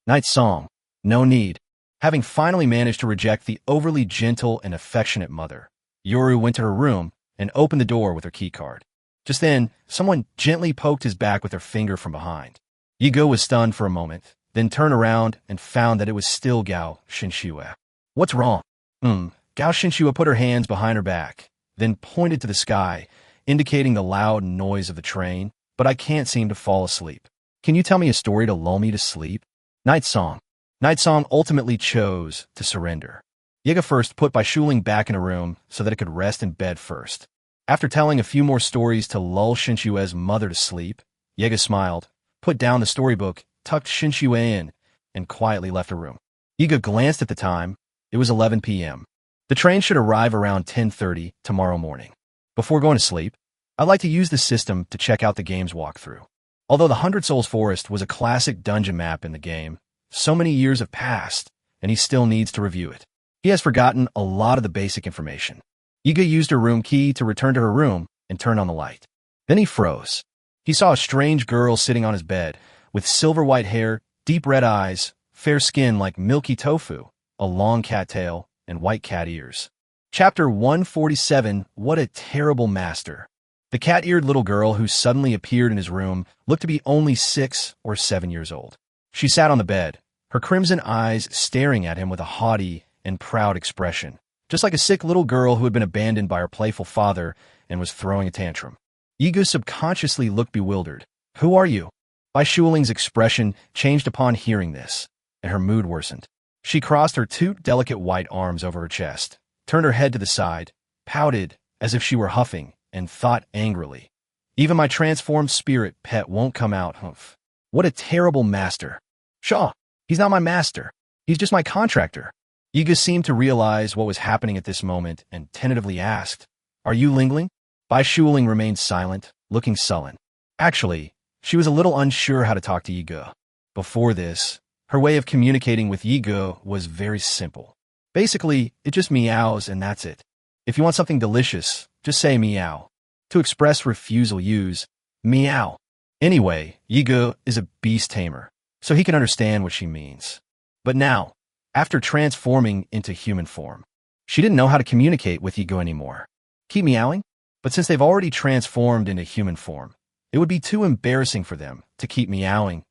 Night song. No need. Having finally managed to reject the overly gentle and affectionate mother, Yoru went to her room and opened the door with her keycard. Just then, someone gently poked his back with her finger from behind. Yigo was stunned for a moment, then turned around and found that it was still Gao Shinshua. What's wrong? Gao Shinshua put her hands behind her back, then pointed to the sky, indicating the loud noise of the train, but I can't seem to fall asleep. Can you tell me a story to lull me to sleep? Night song. Night song ultimately chose to surrender. Yiga first put Bai Shuling back in a room so that it could rest in bed first. After telling a few more stories to lull Shinshue's mother to sleep, Yiga smiled, put down the storybook, tucked Shinshue in, and quietly left her room. Yiga glanced at the time. It was 11 p.m. The train should arrive around 10:30 tomorrow morning. Before going to sleep, I'd like to use the system to check out the game's walkthrough. Although the Hundred Souls Forest was a classic dungeon map in the game, so many years have passed, and he still needs to review it. He has forgotten a lot of the basic information. Yiga used her room key to return to her room and turn on the light. Then he froze. He saw a strange girl sitting on his bed, with silver white hair, deep red eyes, fair skin like milky tofu, a long cat tail, and white cat ears. Chapter 147, What a Terrible Master. The cat-eared little girl who suddenly appeared in his room looked to be only 6 or 7 years old. She sat on the bed, her crimson eyes staring at him with a haughty and proud expression, just like a sick little girl who had been abandoned by her playful father and was throwing a tantrum. Yiga subconsciously looked bewildered. Who are you? Bai Shuling's expression changed upon hearing this, and her mood worsened. She crossed her 2 delicate white arms over her chest, turned her head to the side, pouted as if she were huffing, and thought angrily. Even my transformed spirit pet won't come out, humph. What a terrible master. Shaw, he's not my master. He's just my contractor. Yiga seemed to realize what was happening at this moment and tentatively asked, Are you Lingling? Bai Shuling remained silent, looking sullen. Actually, she was a little unsure how to talk to Yiga. Before this, her way of communicating with Yiga was very simple. Basically, it just meows and that's it. If you want something delicious, just say meow. To express refusal, use meow. Anyway, Yiga is a beast tamer, so he can understand what she means. But now, after transforming into human form, she didn't know how to communicate with Yiga anymore. Keep meowing? But since they've already transformed into human form, it would be too embarrassing for them to keep meowing,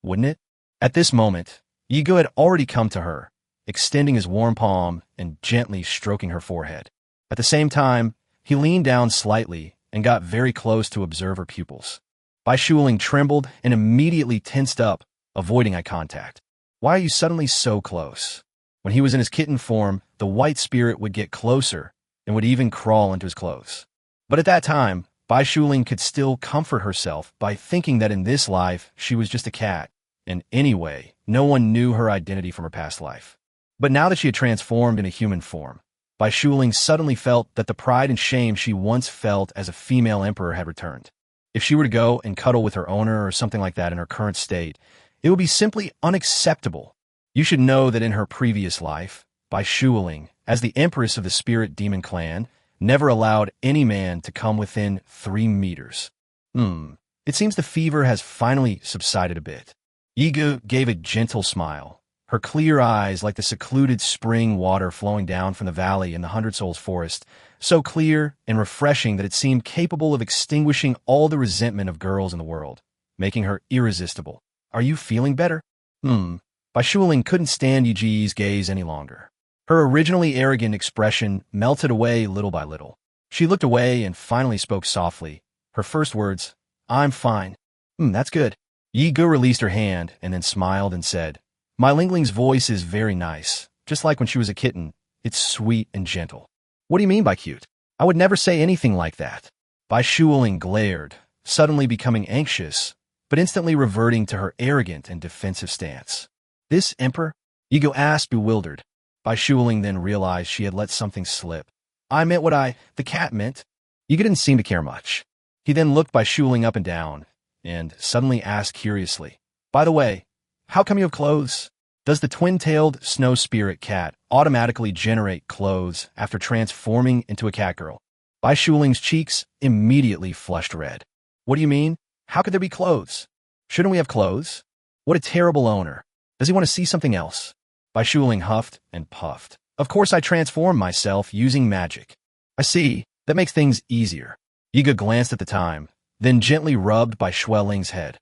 wouldn't it? At this moment, Yiga had already come to her, extending his warm palm and gently stroking her forehead. At the same time, he leaned down slightly and got very close to observe her pupils. Bai Shuling trembled and immediately tensed up, avoiding eye contact. Why are you suddenly so close? When he was in his kitten form, the white spirit would get closer and would even crawl into his clothes. But at that time, Bai Shuling could still comfort herself by thinking that in this life she was just a cat, and anyway, no one knew her identity from her past life. But now that she had transformed into human form, Bai Shuling suddenly felt that the pride and shame she once felt as a female emperor had returned. If she were to go and cuddle with her owner or something like that in her current state, it would be simply unacceptable. You should know that in her previous life, Bai Shuling, as the empress of the spirit demon clan, never allowed any man to come within 3 meters. It seems the fever has finally subsided a bit. Yiga gave a gentle smile, her clear eyes like the secluded spring water flowing down from the valley in the Hundred Souls Forest, so clear and refreshing that it seemed capable of extinguishing all the resentment of girls in the world, making her irresistible. Are you feeling better? Bai Shuling couldn't stand Yiji's gaze any longer. Her originally arrogant expression melted away little by little. She looked away and finally spoke softly. Her first words, "I'm fine." That's good." Yi Ge released her hand and then smiled and said, "My Lingling's voice is very nice, just like when she was a kitten. It's sweet and gentle." "What do you mean by cute? I would never say anything like that." Bai Shuling glared, suddenly becoming anxious, but instantly reverting to her arrogant and defensive stance. "This emperor?" Yi Ge asked, bewildered. Bai Shuling then realized she had let something slip. "I meant what the cat meant." Yi Ge didn't seem to care much. He then looked Bai Shuling up and down, and suddenly asked curiously, "By the way, how come you have clothes? Does the twin-tailed snow spirit cat automatically generate clothes after transforming into a catgirl?" Bai Shuling's cheeks immediately flushed red. "What do you mean? How could there be clothes? Shouldn't we have clothes? What a terrible owner. Does he want to see something else?" Bai Shuling huffed and puffed. "Of course I transform myself using magic." "I see. That makes things easier." Yi Ge glanced at the time, then gently rubbed Bai Shuiling's head.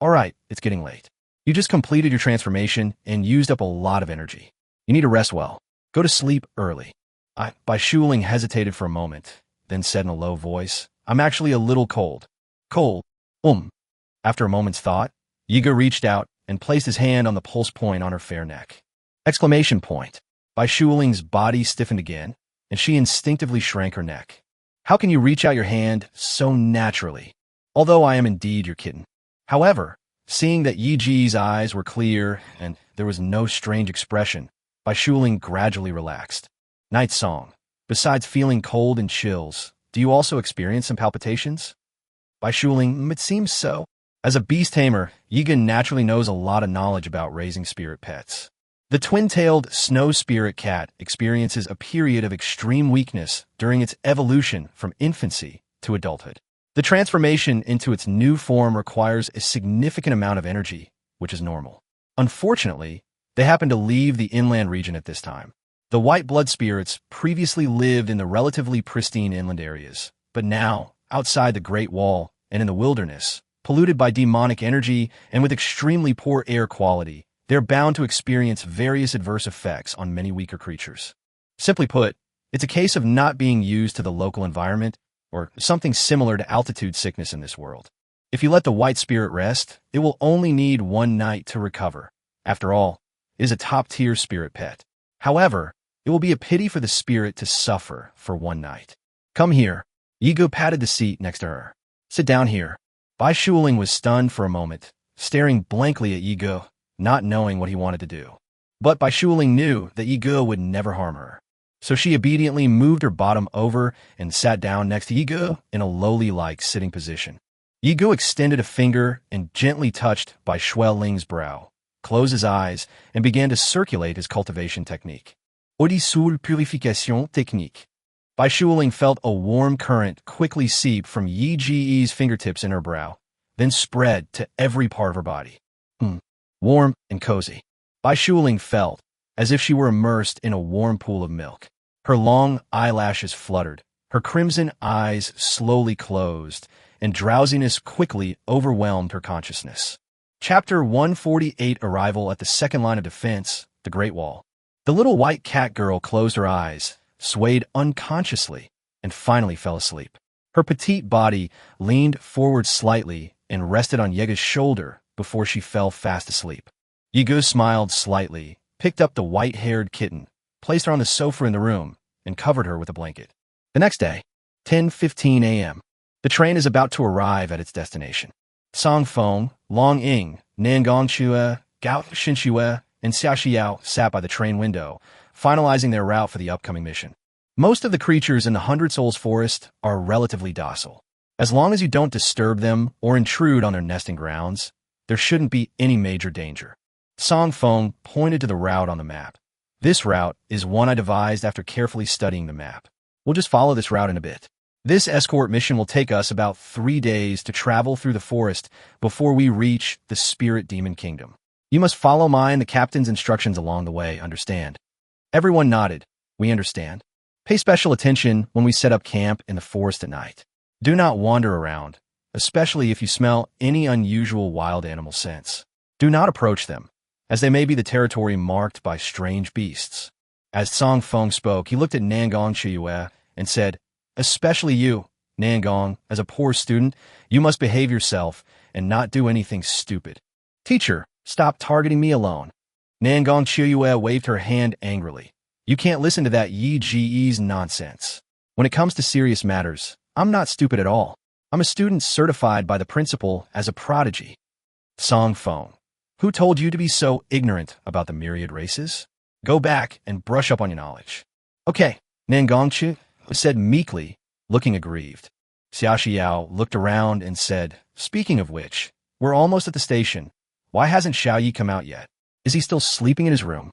"All right, it's getting late. You just completed your transformation and used up a lot of energy. You need to rest well. Go to sleep early." Bai Shuling hesitated for a moment, then said in a low voice, "I'm actually a little cold." "Cold? After a moment's thought, Yi Ge reached out and placed his hand on the pulse point on her fair neck. Exclamation point. Bai Shuling's body stiffened again, and she instinctively shrank her neck. "How can you reach out your hand so naturally? Although I am indeed your kitten." However, seeing that Yi Ji's eyes were clear and there was no strange expression, Bai Shuling gradually relaxed. "Night song. Besides feeling cold and chills, do you also experience some palpitations?" Bai Shuling, "It seems so." As a beast tamer, Yi Ge naturally knows a lot of knowledge about raising spirit pets. The twin-tailed snow spirit cat experiences a period of extreme weakness during its evolution from infancy to adulthood. The transformation into its new form requires a significant amount of energy, which is normal. Unfortunately, they happen to leave the inland region at this time. The white blood spirits previously lived in the relatively pristine inland areas, but now, outside the Great Wall and in the wilderness, polluted by demonic energy and with extremely poor air quality, they're bound to experience various adverse effects on many weaker creatures. Simply put, it's a case of not being used to the local environment, or something similar to altitude sickness in this world. If you let the white spirit rest, it will only need one night to recover. After all, it is a top-tier spirit pet. However, it will be a pity for the spirit to suffer for one night. "Come here." Yi Ge patted the seat next to her. "Sit down here." Bai Shuling was stunned for a moment, staring blankly at Yi Ge, not knowing what he wanted to do. But Bai Shuling knew that Yi Ge would never harm her. So she obediently moved her bottom over and sat down next to Yi Ge in a lowly-like sitting position. Yi Ge extended a finger and gently touched Bai Shuiling's brow, closed his eyes, and began to circulate his cultivation technique. Audissul purification technique. Bai Shuling felt a warm current quickly seep from Yi Ji's fingertips in her brow, then spread to every part of her body. Warm and cozy. Bai Shuling felt as if she were immersed in a warm pool of milk. Her long eyelashes fluttered, her crimson eyes slowly closed, and drowsiness quickly overwhelmed her consciousness. Chapter 148, Arrival at the Second Line of Defense, the Great Wall. The little white cat girl closed her eyes, swayed unconsciously, and finally fell asleep. Her petite body leaned forward slightly and rested on Yege's shoulder before she fell fast asleep. Yi Ge smiled slightly, picked up the white-haired kitten, placed her on the sofa in the room, and covered her with a blanket. The next day, 10:15 a.m. The train is about to arrive at its destination. Songfeng, Long Ying, Nangongxue, Gao Xinxue, and Xiaoxiao sat by the train window, finalizing their route for the upcoming mission. Most of the creatures in the Hundred Souls Forest are relatively docile. As long as you don't disturb them or intrude on their nesting grounds, there shouldn't be any major danger. Songfeng pointed to the route on the map. "This route is one I devised after carefully studying the map. We'll just follow this route in a bit. This escort mission will take us about 3 days to travel through the forest before we reach the Spirit Demon Kingdom. You must follow my and the captain's instructions along the way, understand?" Everyone nodded. "We understand. Pay special attention when we set up camp in the forest at night. Do not wander around, especially if you smell any unusual wild animal scents. Do not approach them, as they may be the territory marked by strange beasts." As Songfeng spoke, he looked at Nangongxue and said, Especially you, Nangong. As a poor student, you must behave yourself and not do anything stupid. Teacher, stop targeting me alone. Nangong Chiyue waved her hand angrily. You can't listen to that Yi Ji's nonsense. When it comes to serious matters, I'm not stupid at all. I'm a student certified by the principal as a prodigy. Song Feng. Who told you to be so ignorant about the myriad races? Go back and brush up on your knowledge. Okay, Nangongchi said meekly, looking aggrieved. Xia Xiao looked around and said, speaking of which, we're almost at the station. Why hasn't Xiao Yi come out yet? Is he still sleeping in his room?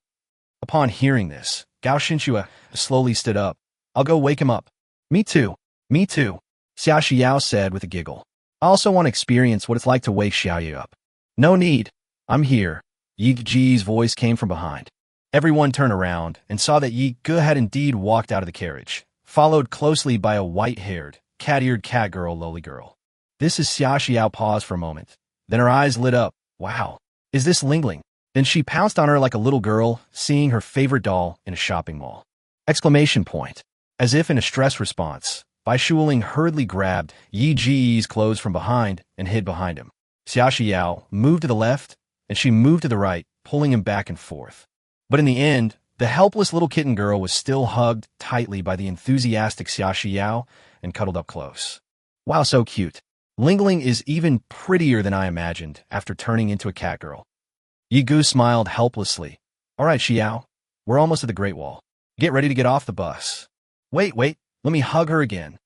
Upon hearing this, Gao Xinxue slowly stood up. I'll go wake him up. Me too. Me too, Xia Xiao said with a giggle. I also want to experience what it's like to wake Xiao Yi up. No need. I'm here. Yi Ji's voice came from behind. Everyone turned around and saw that Yi Ge had indeed walked out of the carriage, followed closely by a white-haired, cat-eared cat girl lowly girl. This is Xia Xiao paused for a moment. Then her eyes lit up. Wow, is this Lingling? Then she pounced on her like a little girl, seeing her favorite doll in a shopping mall. Exclamation point. As if in a stress response, Bai Shuling hurriedly grabbed Yi Ji's clothes from behind and hid behind him. Xia Xiao moved to the left, and she moved to the right, pulling him back and forth. But in the end, the helpless little kitten girl was still hugged tightly by the enthusiastic Xia Xiao and cuddled up close. Wow, so cute. Lingling is even prettier than I imagined after turning into a cat girl. Yi Ge smiled helplessly. All right, Xiao, we're almost at the Great Wall. Get ready to get off the bus. Wait, let me hug her again,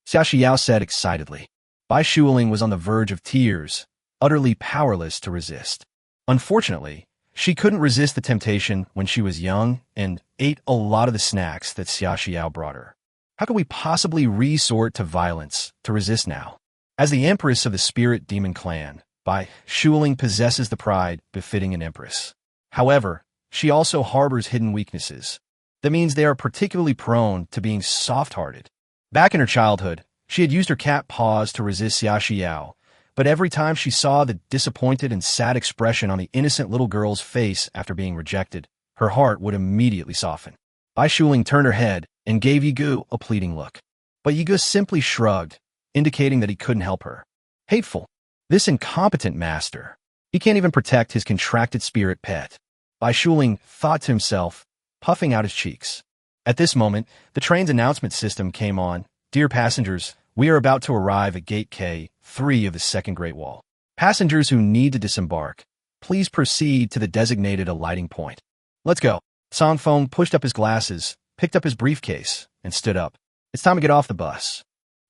Xia Xiao said excitedly. Bai Shuling was on the verge of tears, utterly powerless to resist. Unfortunately, she couldn't resist the temptation when she was young and ate a lot of the snacks that Xia Xiao brought her. How could we possibly resort to violence to resist now? As the empress of the spirit demon clan, Bai Shuling possesses the pride befitting an empress. However, she also harbors hidden weaknesses. That means they are particularly prone to being soft-hearted. Back in her childhood, she had used her cat paws to resist Xia Xiao, but every time she saw the disappointed and sad expression on the innocent little girl's face after being rejected, her heart would immediately soften. Bai Shuling turned her head and gave Yi Ge a pleading look. But Yi Ge simply shrugged, indicating that he couldn't help her. Hateful. This incompetent master. He can't even protect his contracted spirit pet. Bai Shuling thought to himself, puffing out his cheeks. At this moment, the train's announcement system came on. Dear passengers, we are about to arrive at Gate K3 of the Second Great Wall. Passengers who need to disembark, please proceed to the designated alighting point. Let's go. Song Feng pushed up his glasses, picked up his briefcase, and stood up. It's time to get off the bus.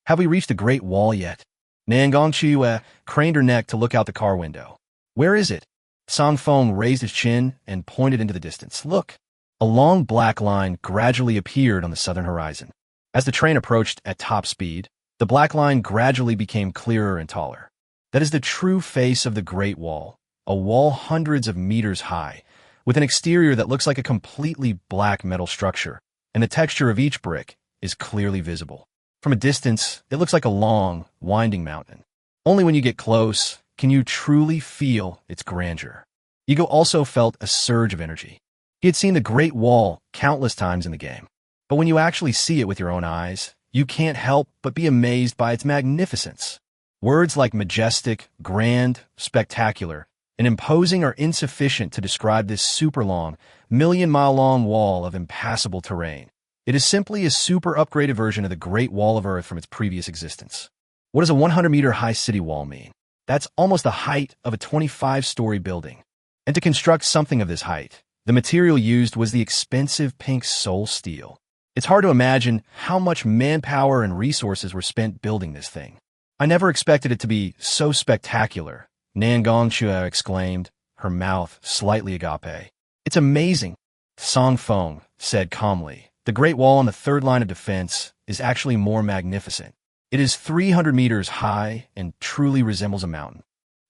Have we reached the Great Wall yet? Nangong Chiyue craned her neck to look out the car window. Where is it? Song Feng raised his chin and pointed into the distance. Look. A long black line gradually appeared on the southern horizon. As the train approached at top speed, the black line gradually became clearer and taller. That is the true face of the Great Wall, a wall hundreds of meters high, with an exterior that looks like a completely black metal structure, and the texture of each brick is clearly visible. From a distance, it looks like a long, winding mountain. Only when you get close can you truly feel its grandeur. Yi Ge also felt a surge of energy. He had seen the Great Wall countless times in the game, but when you actually see it with your own eyes, you can't help but be amazed by its magnificence. Words like majestic, grand, spectacular, and imposing are insufficient to describe this super long, million-mile-long wall of impassable terrain. It is simply a super upgraded version of the Great Wall of Earth from its previous existence. What does a 100-meter high city wall mean? That's almost the height of a 25-story building. And to construct something of this height, the material used was the expensive pink soul steel. It's hard to imagine how much manpower and resources were spent building this thing. I never expected it to be so spectacular, Nangong Chiyue exclaimed, her mouth slightly agape. It's amazing, Song Feng said calmly. The Great Wall on the third line of defense is actually more magnificent. It is 300 meters high and truly resembles a mountain.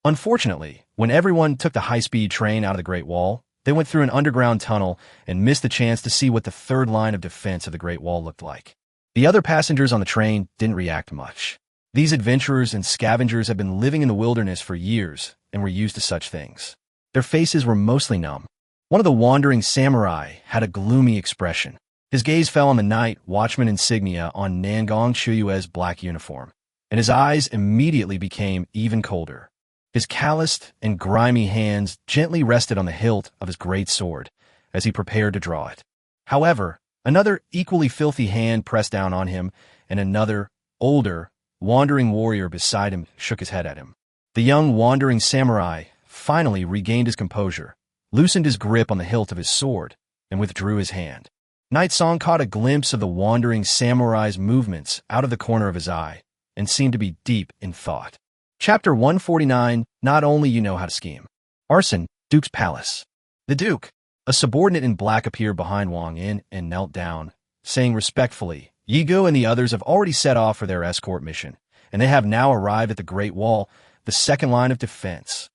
Unfortunately, when everyone took the high-speed train out of the Great Wall, they went through an underground tunnel and missed the chance to see what the third line of defense of the Great Wall looked like. The other passengers on the train didn't react much. These adventurers and scavengers had been living in the wilderness for years and were used to such things. Their faces were mostly numb. One of the wandering samurai had a gloomy expression. His gaze fell on the night watchman insignia on Nangong Chuyue's black uniform, and his eyes immediately became even colder. His calloused and grimy hands gently rested on the hilt of his great sword as he prepared to draw it. However, another equally filthy hand pressed down on him, and another, older, wandering warrior beside him shook his head at him. The young wandering samurai finally regained his composure, loosened his grip on the hilt of his sword, and withdrew his hand. Night Song caught a glimpse of the wandering samurai's movements out of the corner of his eye and seemed to be deep in thought. Chapter 149, Not Only You Know How to Scheme. Arson, Duke's Palace. The Duke, a subordinate in black, appeared behind Wang Yin and knelt down, saying respectfully, Yigu and the others have already set off for their escort mission, and they have now arrived at the Great Wall, the second line of defense.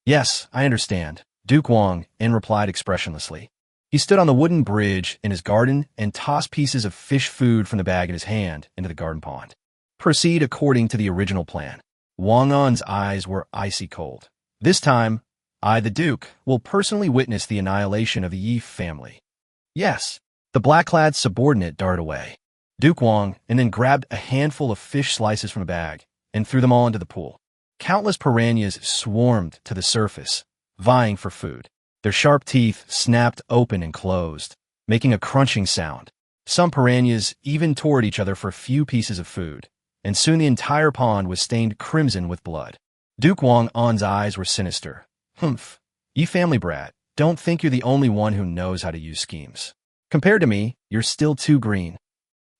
Yes, I understand, Duke Wang Yin replied expressionlessly. He stood on the wooden bridge in his garden and tossed pieces of fish food from the bag in his hand into the garden pond. Proceed according to the original plan. Wang Yin's eyes were icy cold. This time, I, the Duke, will personally witness the annihilation of the Yi family. Yes, the black-clad subordinate darted away. Duke Wang and then grabbed a handful of fish slices from the bag and threw them all into the pool. Countless piranhas swarmed to the surface, vying for food. Their sharp teeth snapped open and closed, making a crunching sound. Some piranhas even tore at each other for a few pieces of food, and soon the entire pond was stained crimson with blood. Duke Wang Yin's eyes were sinister. Humph, you family brat, don't think you're the only one who knows how to use schemes. Compared to me, you're still too green.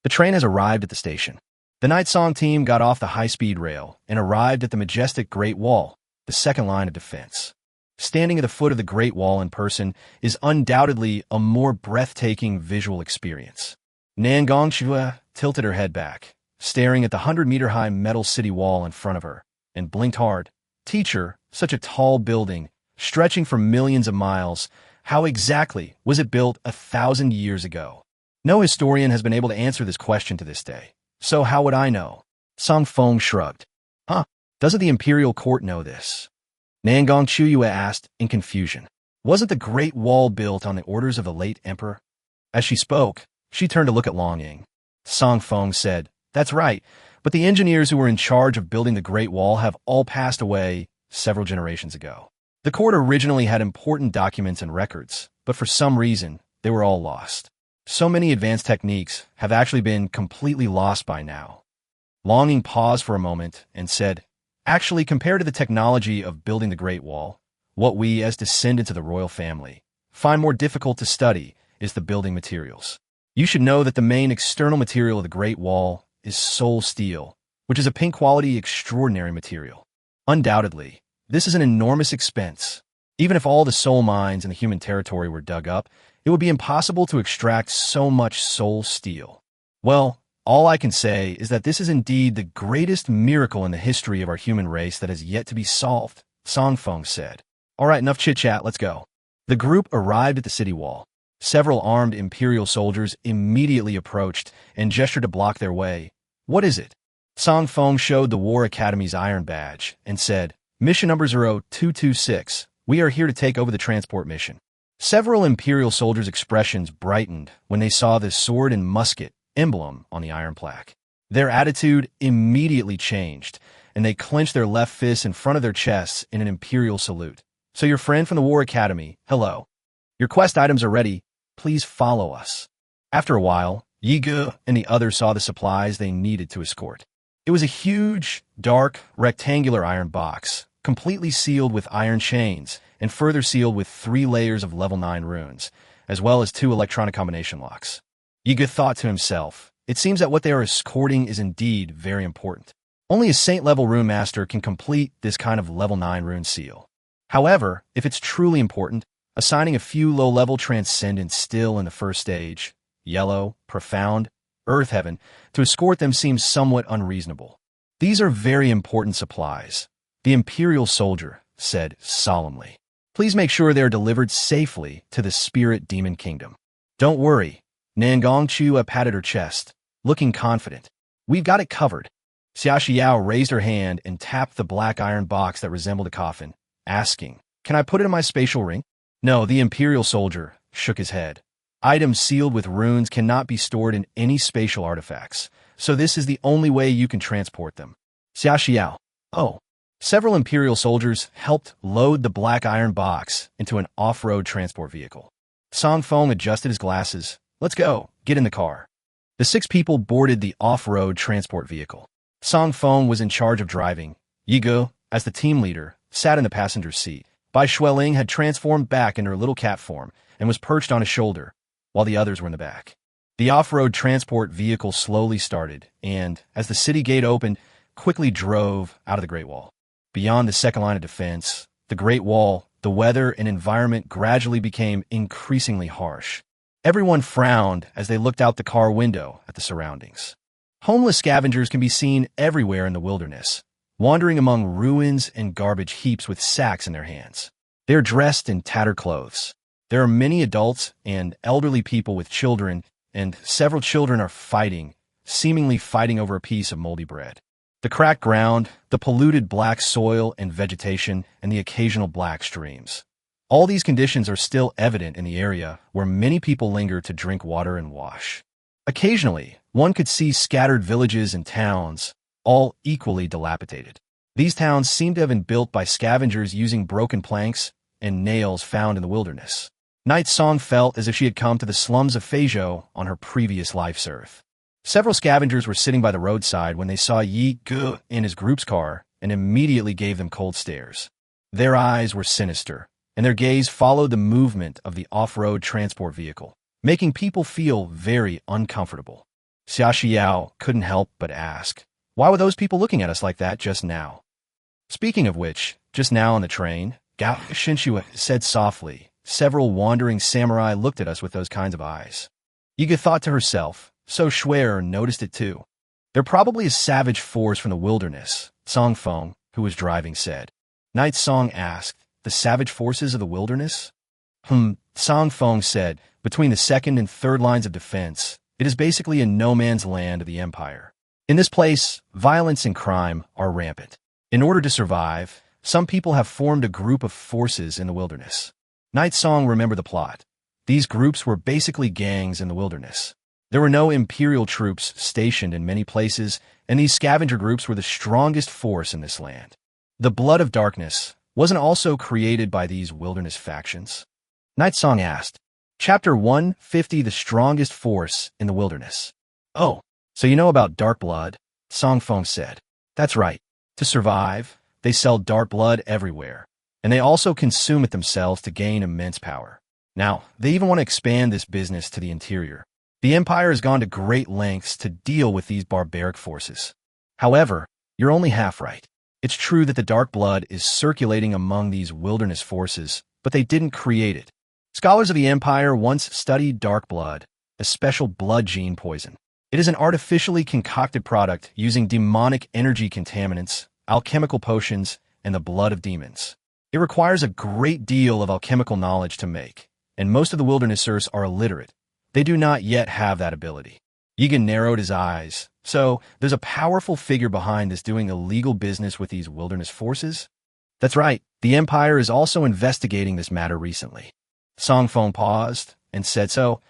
The train has arrived at the station. The Night Song team got off the high-speed rail and arrived at the majestic Great Wall, the second line of defense. Standing at the foot of the Great Wall in person is undoubtedly a more breathtaking visual experience. Nangong Chue tilted her head back, staring at the 100-meter-high metal city wall in front of her, and blinked hard. Teacher, such a tall building, stretching for millions of miles, how exactly was it built 1,000 years ago? No historian has been able to answer this question to this day. So how would I know? Song Feng shrugged. Huh, doesn't the imperial court know this? Nangong Chuyue asked in confusion. Wasn't the Great Wall built on the orders of the late emperor? As she spoke, she turned to look at Long Ying. Song Feng said, That's right, but the engineers who were in charge of building the Great Wall have all passed away several generations ago. The court originally had important documents and records, but for some reason, they were all lost. So many advanced techniques have actually been completely lost by now. Long Ying paused for a moment and said, Actually, compared to the technology of building the Great Wall, what we, as descendants of the royal family, find more difficult to study is the building materials. You should know that the main external material of the Great Wall is soul steel, which is a pink-quality, extraordinary material. Undoubtedly, this is an enormous expense. Even if all the soul mines in the human territory were dug up, it would be impossible to extract so much soul steel. Well, all I can say is that this is indeed the greatest miracle in the history of our human race that has yet to be solved, Song Feng said. All right, enough chit-chat, let's go. The group arrived at the city wall. Several armed imperial soldiers immediately approached and gestured to block their way. What is it? Song Feng showed the War Academy's iron badge and said, Mission number 0226. We are here to take over the transport mission. Several imperial soldiers' expressions brightened when they saw the sword and musket emblem on the iron plaque. Their attitude immediately changed, and they clenched their left fists in front of their chests in an imperial salute. So your friend from the War Academy, hello. Your quest items are ready. Please follow us. After a while, Yigu and the others saw the supplies they needed to escort. It was a huge, dark, rectangular iron box, completely sealed with iron chains, and further sealed with 3 layers of level 9 runes, as well as 2 electronic combination locks. Yigu thought to himself, it seems that what they are escorting is indeed very important. Only a Saint-level rune master can complete this kind of level 9 rune seal. However, if it's truly important, assigning a few low-level transcendents still in the first stage, yellow, profound, earth heaven, to escort them seems somewhat unreasonable. These are very important supplies, the imperial soldier said solemnly. Please make sure they are delivered safely to the spirit demon kingdom. Don't worry. Nangong Chue patted her chest, looking confident. We've got it covered. Xia Xiao raised her hand and tapped the black iron box that resembled a coffin, asking, Can I put it in my spatial ring? No, the imperial soldier shook his head. Items sealed with runes cannot be stored in any spatial artifacts, so this is the only way you can transport them. Xiaoxiao. Oh. Several Imperial soldiers helped load the black iron box into an off-road transport vehicle. Song Feng adjusted his glasses. Let's go. Get in the car. The 6 people boarded the off-road transport vehicle. Song Feng was in charge of driving. Yigo, as the team leader, sat in the passenger seat. Bai Shueling had transformed back into her little cat form and was perched on his shoulder, while the others were in the back. The off-road transport vehicle slowly started, and, as the city gate opened, quickly drove out of the Great Wall. Beyond the second line of defense, the Great Wall, the weather and environment gradually became increasingly harsh. Everyone frowned as they looked out the car window at the surroundings. Homeless scavengers can be seen everywhere in the wilderness, wandering among ruins and garbage heaps with sacks in their hands. They are dressed in tattered clothes. There are many adults and elderly people with children, and several children are seemingly fighting over a piece of moldy bread. The cracked ground, the polluted black soil and vegetation, and the occasional black streams. All these conditions are still evident in the area where many people linger to drink water and wash. Occasionally, one could see scattered villages and towns, all equally dilapidated. These towns seem to have been built by scavengers using broken planks and nails found in the wilderness. Night Song felt as if she had come to the slums of Feizhou on her previous life's earth. Several scavengers were sitting by the roadside when they saw Yi Ge in his group's car and immediately gave them cold stares. Their eyes were sinister, and their gaze followed the movement of the off-road transport vehicle, making people feel very uncomfortable. Xiaoxiao couldn't help but ask, why were those people looking at us like that just now? Speaking of which, just now on the train, Gao Shinshua said softly, several wandering samurai looked at us with those kinds of eyes. Yiga thought to herself, so Schwer noticed it too. They're probably a savage force from the wilderness, Song Feng, who was driving, said. Night Song asked, the savage forces of the wilderness? Song Feng said, between the second and third lines of defense, it is basically a no-man's land of the empire. In this place, violence and crime are rampant. In order to survive, some people have formed a group of forces in the wilderness. Night Song remembered the plot. These groups were basically gangs in the wilderness. There were no imperial troops stationed in many places, and these scavenger groups were the strongest force in this land. The blood of darkness wasn't also created by these wilderness factions? Night Song asked. Chapter 150, the strongest force in the wilderness. Oh, so you know about dark blood? Song Feng said. That's right. To survive, they sell dark blood everywhere, and they also consume it themselves to gain immense power. Now, they even want to expand this business to the interior. The Empire has gone to great lengths to deal with these barbaric forces. However, you're only half right. It's true that the dark blood is circulating among these wilderness forces, but they didn't create it. Scholars of the Empire once studied dark blood, a special blood gene poison. It is an artificially concocted product using demonic energy contaminants, alchemical potions, and the blood of demons. It requires a great deal of alchemical knowledge to make, and most of the wildernessers are illiterate. They do not yet have that ability. Yigan narrowed his eyes. So, there's a powerful figure behind this doing illegal business with these wilderness forces? That's right. The Empire is also investigating this matter recently. Song Feng paused and said, so,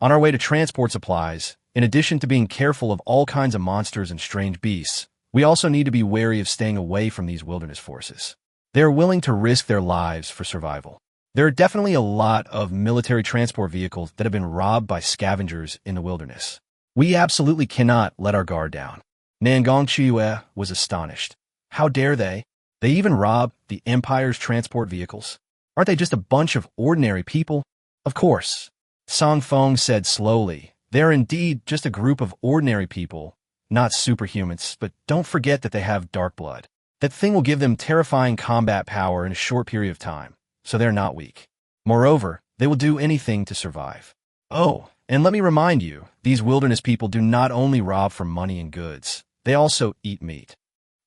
on our way to transport supplies, in addition to being careful of all kinds of monsters and strange beasts, we also need to be wary of staying away from these wilderness forces. They are willing to risk their lives for survival. There are definitely a lot of military transport vehicles that have been robbed by scavengers in the wilderness. We absolutely cannot let our guard down. Nangong Chiue was astonished. How dare they? They even rob the Empire's transport vehicles? Aren't they just a bunch of ordinary people? Of course. Song Feng said slowly, they're indeed just a group of ordinary people, not superhumans, but don't forget that they have dark blood. That thing will give them terrifying combat power in a short period of time, so they're not weak. Moreover, they will do anything to survive. Oh, and let me remind you, these wilderness people do not only rob for money and goods, they also eat meat.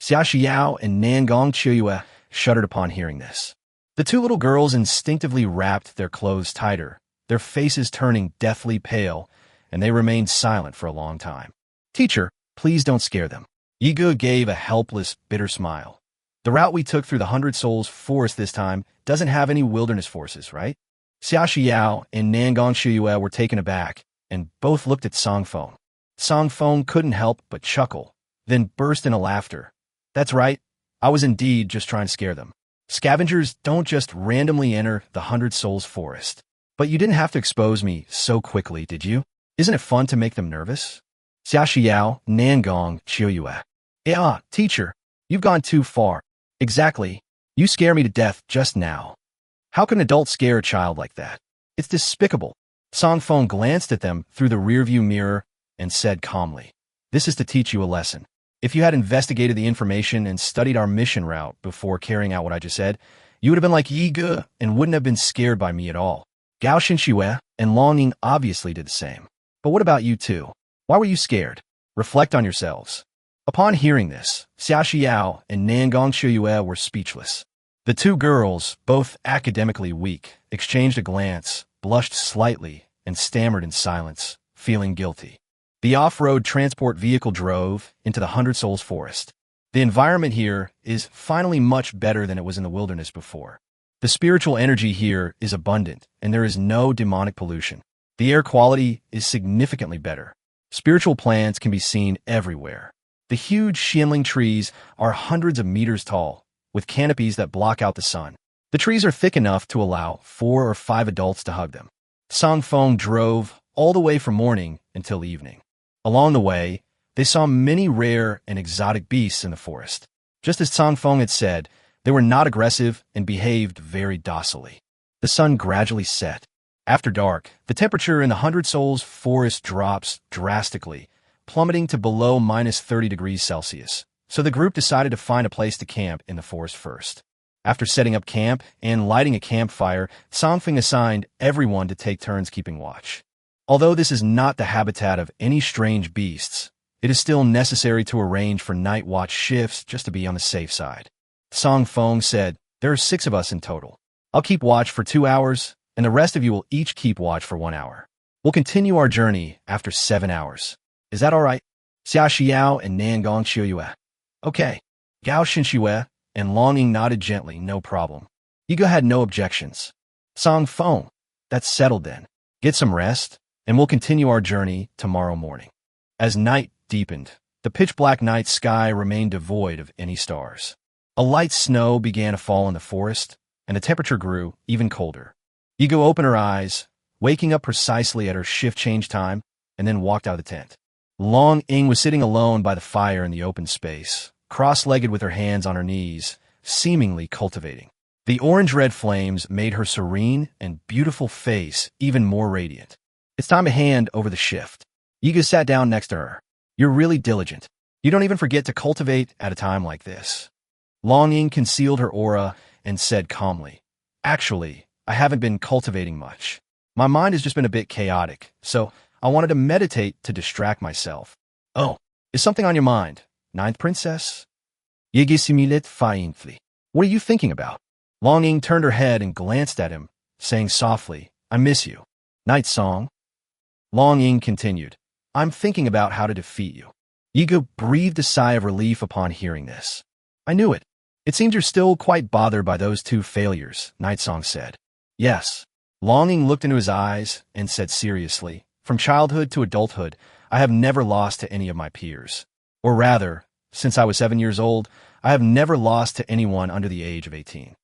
Xia Xiao and Nangong Chiue shuddered upon hearing this. The two little girls instinctively wrapped their clothes tighter, their faces turning deathly pale, and they remained silent for a long time. Teacher, please don't scare them. Yigu gave a helpless, bitter smile. The route we took through the 100 Souls forest this time doesn't have any wilderness forces, right? Xia Xiao and Nangong Shiyue were taken aback, and both looked at Song Feng. Song Feng couldn't help but chuckle, then burst into laughter. That's right, I was indeed just trying to scare them. Scavengers don't just randomly enter the 100 Souls forest. But you didn't have to expose me so quickly, did you? Isn't it fun to make them nervous? Xia Xiao, Nangong, Shiyue. Yeah, teacher, you've gone too far. Exactly. You scare me to death just now. How can an adult scare a child like that? It's despicable. Song Feng glanced at them through the rearview mirror and said calmly, "This is to teach you a lesson. If you had investigated the information and studied our mission route before carrying out what I just said, you would have been like Yi Ge and wouldn't have been scared by me at all." Gao Xinxue and Long Ying obviously did the same. But what about you two? Why were you scared? Reflect on yourselves. Upon hearing this, Xia Xiao and Nangong Shiyue were speechless. The two girls, both academically weak, exchanged a glance, blushed slightly, and stammered in silence, feeling guilty. The off-road transport vehicle drove into the 100 Souls forest. The environment here is finally much better than it was in the wilderness before. The spiritual energy here is abundant, and there is no demonic pollution. The air quality is significantly better. Spiritual plants can be seen everywhere. The huge Xianling trees are hundreds of meters tall, with canopies that block out the sun. The trees are thick enough to allow 4 or 5 adults to hug them. Song Feng drove all the way from morning until evening. Along the way, they saw many rare and exotic beasts in the forest. Just as Song Feng had said, they were not aggressive and behaved very docilely. The sun gradually set. After dark, the temperature in the 100 Souls forest drops drastically, plummeting to below -30 degrees Celsius. So the group decided to find a place to camp in the forest first. After setting up camp and lighting a campfire, Song Feng assigned everyone to take turns keeping watch. Although this is not the habitat of any strange beasts, it is still necessary to arrange for night watch shifts just to be on the safe side. Song Feng said, "There are 6 of us in total. I'll keep watch for 2 hours, and the rest of you will each keep watch for 1 hour. We'll continue our journey after 7 hours. Is that all right?" Xia Xiao and Nangong Shiyue. Okay. Gao Xinxue and Long Ying nodded gently, no problem. Yi Ge had no objections. Song Feng, that's settled then. Get some rest, and we'll continue our journey tomorrow morning. As night deepened, the pitch-black night sky remained devoid of any stars. A light snow began to fall in the forest, and the temperature grew even colder. Yi Ge opened her eyes, waking up precisely at her shift change time, and then walked out of the tent. Long Ying was sitting alone by the fire in the open space, cross-legged with her hands on her knees, seemingly cultivating. The orange-red flames made her serene and beautiful face even more radiant. "It's time to hand over the shift." Yi Ge sat down next to her. "You're really diligent. You don't even forget to cultivate at a time like this." Long Ying concealed her aura and said calmly, "Actually, I haven't been cultivating much. My mind has just been a bit chaotic, so I wanted to meditate to distract myself." "Oh, is something on your mind, Ninth Princess?" Yi Ge simulate faintly. "What are you thinking about?" Long Ying turned her head and glanced at him, saying softly, "I miss you." "Night Song?" Long Ying continued, "I'm thinking about how to defeat you." Yi Ge breathed a sigh of relief upon hearing this. "I knew it. It seems you're still quite bothered by those 2 failures," Night Song said. "Yes." Long Ying looked into his eyes and said seriously, "From childhood to adulthood, I have never lost to any of my peers. Or rather, since I was 7 years old, I have never lost to anyone under the age of 18.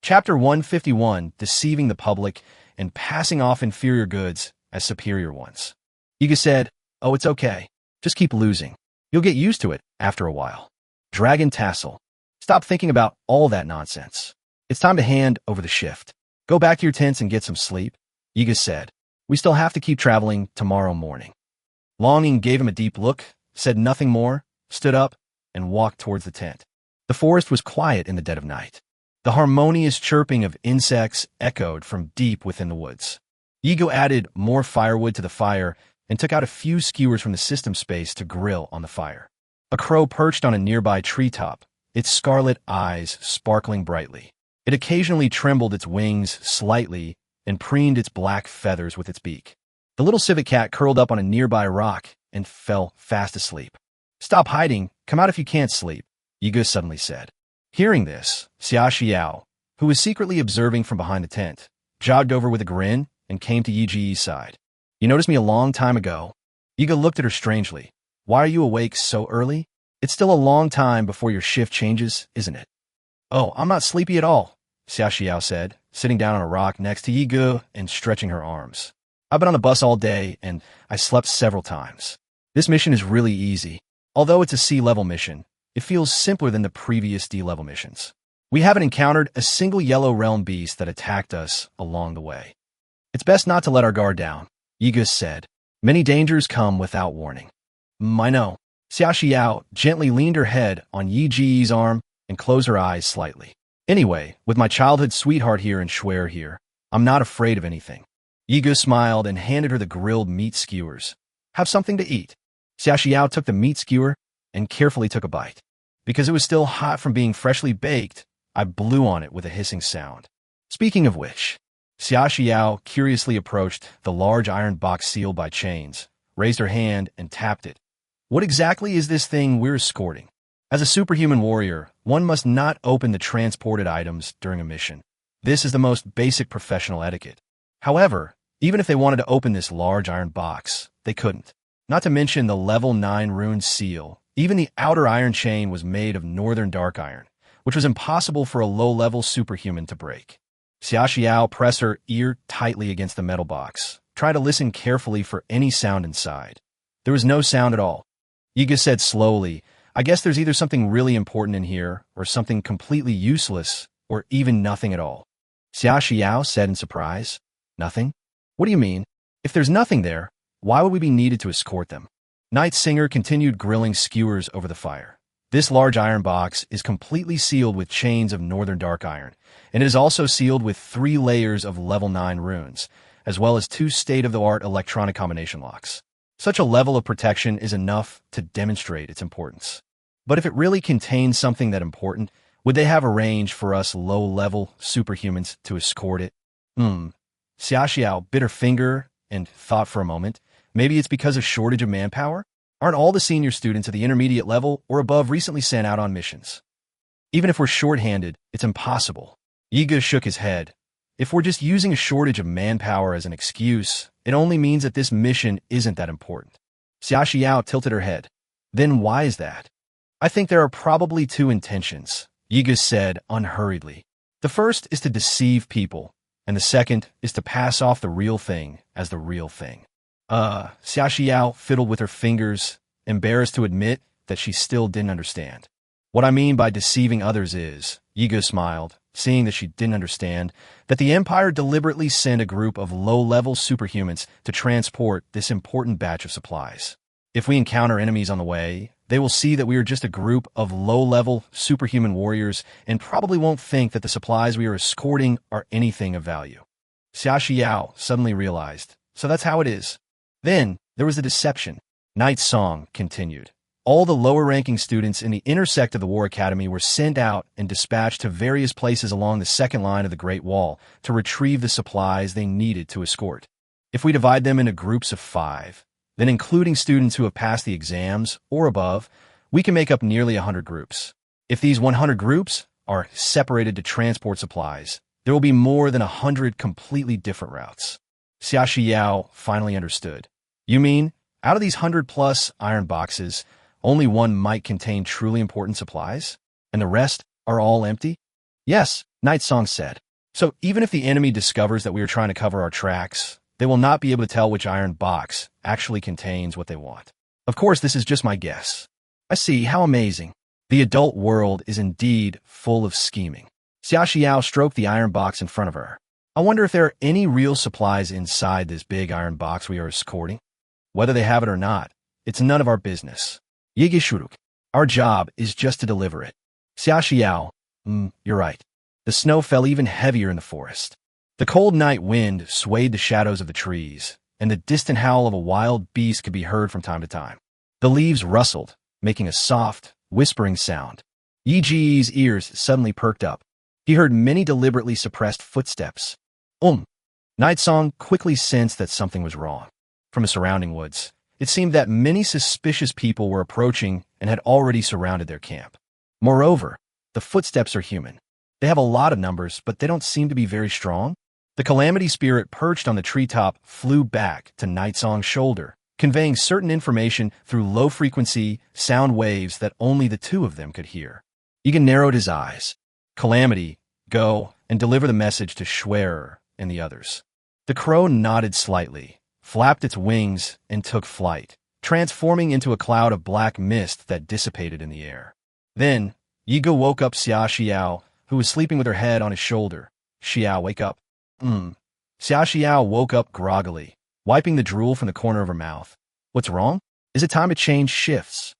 Chapter 151, Deceiving the Public and Passing Off Inferior Goods as Superior Ones. Yi Ge said, "Oh, it's okay. Just keep losing. You'll get used to it after a while." Dragon Tassel. Stop thinking about all that nonsense. It's time to hand over the shift. Go back to your tents and get some sleep, Yi Ge said. We still have to keep traveling tomorrow morning. Long Ying gave him a deep look, said nothing more, stood up, and walked towards the tent. The forest was quiet in the dead of night. The harmonious chirping of insects echoed from deep within the woods. Yi Ge added more firewood to the fire and took out a few skewers from the system space to grill on the fire. A crow perched on a nearby treetop, its scarlet eyes sparkling brightly. It occasionally trembled its wings slightly and preened its black feathers with its beak. The little civet cat curled up on a nearby rock and fell fast asleep. Stop hiding, come out if you can't sleep, Yi Ge suddenly said. Hearing this, Xia Xiao, who was secretly observing from behind the tent, jogged over with a grin, and came to Yiji's side. You noticed me a long time ago? Yiga looked at her strangely. Why are you awake so early? It's still a long time before your shift changes, isn't it? Oh, I'm not sleepy at all, Xiaoxiao said, sitting down on a rock next to Yiga and stretching her arms. I've been on the bus all day, and I slept several times. This mission is really easy. Although it's a C-level mission, it feels simpler than the previous D-level missions. We haven't encountered a single Yellow Realm beast that attacked us along the way. It's best not to let our guard down, Yiga said. Many dangers come without warning. I know. Xiaoxiao gently leaned her head on Yiji's arm and closed her eyes slightly. Anyway, with my childhood sweetheart here and Schwer here, I'm not afraid of anything. Yiga smiled and handed her the grilled meat skewers. Have something to eat. Xiaoxiao took the meat skewer and carefully took a bite. Because it was still hot from being freshly baked, I blew on it with a hissing sound. Speaking of which, Xiaoxiao curiously approached the large iron box sealed by chains, raised her hand and tapped it. What exactly is this thing we're escorting? As a superhuman warrior, one must not open the transported items during a mission. This is the most basic professional etiquette. However, even if they wanted to open this large iron box, they couldn't. Not to mention the level 9 rune seal. Even the outer iron chain was made of northern dark iron, which was impossible for a low-level superhuman to break. Xiaoxiao pressed her ear tightly against the metal box, trying to listen carefully for any sound inside. There was no sound at all. Yiga said slowly, I guess there's either something really important in here, or something completely useless, or even nothing at all. Xiaoxiao said in surprise, Nothing? What do you mean? If there's nothing there, why would we be needed to escort them? Night Singer continued grilling skewers over the fire. This large iron box is completely sealed with chains of northern dark iron, and it is also sealed with 3 layers of level 9 runes, as well as 2 state-of-the-art electronic combination locks. Such a level of protection is enough to demonstrate its importance. But if it really contains something that important, would they have arranged for us low-level superhumans to escort it? Xiaoxiao bit her finger and thought for a moment. Maybe it's because of shortage of manpower? Aren't all the senior students at the intermediate level or above recently sent out on missions? Even if we're short-handed, it's impossible. Yiga shook his head. If we're just using a shortage of manpower as an excuse, it only means that this mission isn't that important. Xiaoxiao tilted her head. Then why is that? I think there are probably 2 intentions, Yiga said unhurriedly. The first is to deceive people, and the second is to pass off the real thing as the real thing. Xiaoxiao fiddled with her fingers, embarrassed to admit that she still didn't understand. What I mean by deceiving others is, Yiga smiled, seeing that she didn't understand, that the Empire deliberately sent a group of low-level superhumans to transport this important batch of supplies. If we encounter enemies on the way, they will see that we are just a group of low-level superhuman warriors and probably won't think that the supplies we are escorting are anything of value. Xiaoxiao suddenly realized, so that's how it is. Then, there was the deception. Night's Song continued. All the lower-ranking students in the inner sect of the War Academy were sent out and dispatched to various places along the second line of the Great Wall to retrieve the supplies they needed to escort. If we divide them into groups of 5, then including students who have passed the exams or above, we can make up nearly 100 groups. If these 100 groups are separated to transport supplies, there will be more than 100 completely different routes. Xiaoxiao finally understood. You mean, out of these 100-plus iron boxes, only one might contain truly important supplies? And the rest are all empty? Yes, Night Song said. So even if the enemy discovers that we are trying to cover our tracks, they will not be able to tell which iron box actually contains what they want. Of course, this is just my guess. I see, how amazing. The adult world is indeed full of scheming. Xiaoxiao stroked the iron box in front of her. I wonder if there are any real supplies inside this big iron box we are escorting. Whether they have it or not, it's none of our business. Yigishuruk, our job is just to deliver it. Xiaoxiao, you're right. The snow fell even heavier in the forest. The cold night wind swayed the shadows of the trees, and the distant howl of a wild beast could be heard from time to time. The leaves rustled, making a soft, whispering sound. Yiji's ears suddenly perked up. He heard many deliberately suppressed footsteps. Night Song quickly sensed that something was wrong. From the surrounding woods, it seemed that many suspicious people were approaching and had already surrounded their camp. Moreover, the footsteps are human. They have a lot of numbers, but they don't seem to be very strong. The calamity spirit perched on the treetop flew back to Night Song's shoulder, conveying certain information through low-frequency sound waves that only the two of them could hear. Egan narrowed his eyes. Calamity, go and deliver the message to Schwerer and the others. The crow nodded slightly, flapped its wings, and took flight, transforming into a cloud of black mist that dissipated in the air. Then, Yigo woke up Xia Xiao, who was sleeping with her head on his shoulder. Xiao, wake up. Xia Xiao woke up groggily, wiping the drool from the corner of her mouth. What's wrong? Is it time to change shifts?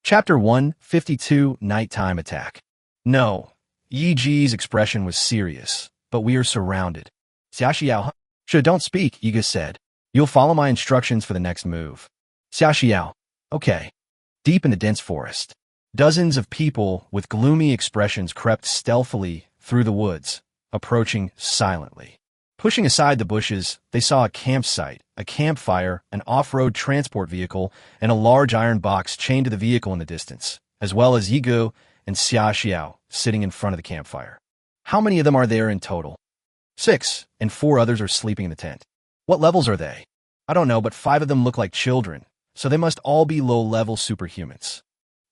Chapter 152, Nighttime Attack. No. Yi Ji's expression was serious, but we are surrounded. Xia Xiao, don't speak, Yiga said. You'll follow my instructions for the next move. Xia Xiao. Okay. Deep in the dense forest, dozens of people with gloomy expressions crept stealthily through the woods, approaching silently. Pushing aside the bushes, they saw a campsite, a campfire, an off-road transport vehicle, and a large iron box chained to the vehicle in the distance, as well as Yigo and Xia Xiao sitting in front of the campfire. How many of them are there in total? 6, and 4 others are sleeping in the tent. What levels are they? I don't know, but 5 of them look like children, so they must all be low-level superhumans.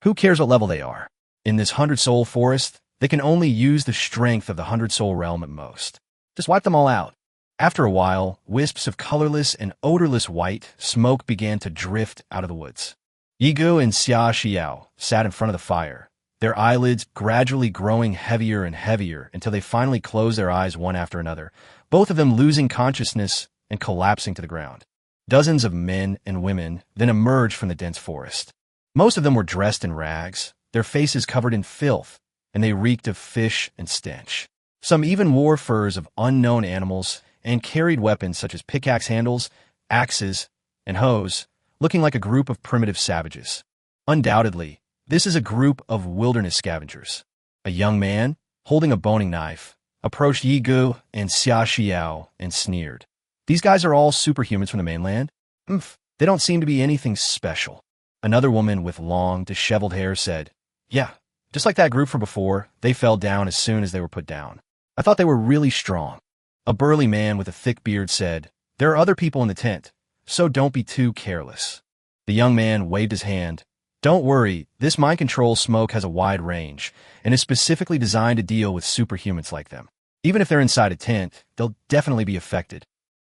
Who cares what level they are? In this 100-soul forest, they can only use the strength of the 100-soul realm at most. Just wipe them all out. After a while, wisps of colorless and odorless white smoke began to drift out of the woods. Yigu and Xia Xiao sat in front of the fire, their eyelids gradually growing heavier and heavier until they finally closed their eyes one after another, both of them losing consciousness and collapsing to the ground. Dozens of men and women then emerged from the dense forest. Most of them were dressed in rags, their faces covered in filth, and they reeked of fish and stench. Some even wore furs of unknown animals and carried weapons such as pickaxe handles, axes, and hoes, looking like a group of primitive savages. Undoubtedly, this is a group of wilderness scavengers. A young man, holding a boning knife, approached Yigu and Xia Xiao and sneered. These guys are all superhumans from the mainland? They don't seem to be anything special. Another woman with long, disheveled hair said, Yeah, just like that group from before, they fell down as soon as they were put down. I thought they were really strong. A burly man with a thick beard said, There are other people in the tent, so don't be too careless. The young man waved his hand. Don't worry, this mind control smoke has a wide range and is specifically designed to deal with superhumans like them. Even if they're inside a tent, they'll definitely be affected.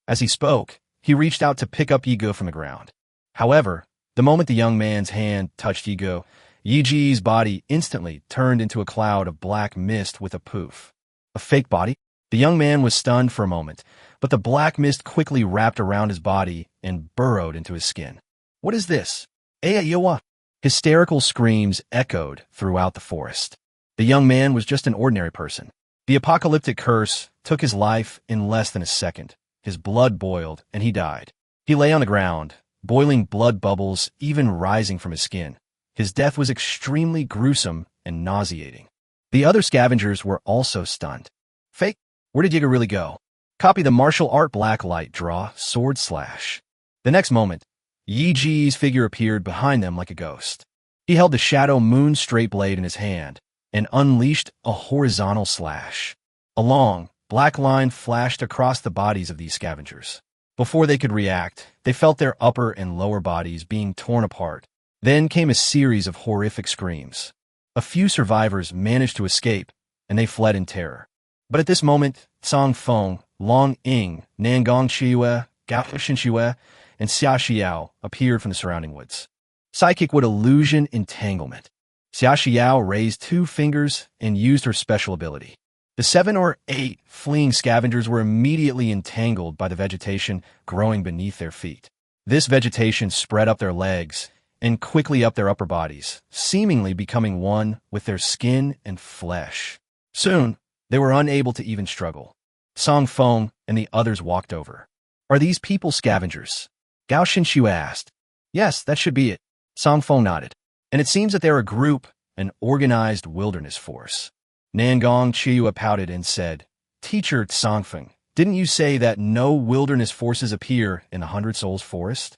As he spoke, he reached out to pick up Yigo from the ground. However, the moment the young man's hand touched Yigo, Yiji's body instantly turned into a cloud of black mist with a poof. A fake body? The young man was stunned for a moment, but the black mist quickly wrapped around his body and burrowed into his skin. What is this? Ayayowa! Hysterical screams echoed throughout the forest. The young man was just an ordinary person. The apocalyptic curse took his life in less than a second. His blood boiled, and he died. He lay on the ground, boiling blood bubbles even rising from his skin. His death was extremely gruesome and nauseating. The other scavengers were also stunned. Fake? Where did Yiga really go? Copy the martial art black light draw sword slash. The next moment, Yi Ji's figure appeared behind them like a ghost. He held the shadow moon straight blade in his hand and unleashed a horizontal slash. A long, black line flashed across the bodies of these scavengers. Before they could react, they felt their upper and lower bodies being torn apart. Then came a series of horrific screams. A few survivors managed to escape, and they fled in terror. But at this moment, Tsang Feng, Long Ying, Nangong Chiue, Gao Xinxue, and Xia Xiao appeared from the surrounding woods. Psychic wood illusion entanglement. Xia Xiao raised 2 fingers and used her special ability. The 7 or 8 fleeing scavengers were immediately entangled by the vegetation growing beneath their feet. This vegetation spread up their legs and quickly up their upper bodies, seemingly becoming one with their skin and flesh. Soon, they were unable to even struggle. Song Feng and the others walked over. Are these people scavengers? Gao Xinxue asked. Yes, that should be it. Song Feng nodded. And it seems that they're a group, an organized wilderness force. Nangong Chiua pouted and said, Teacher Tsangfeng, didn't you say that no wilderness forces appear in the 100 Souls forest?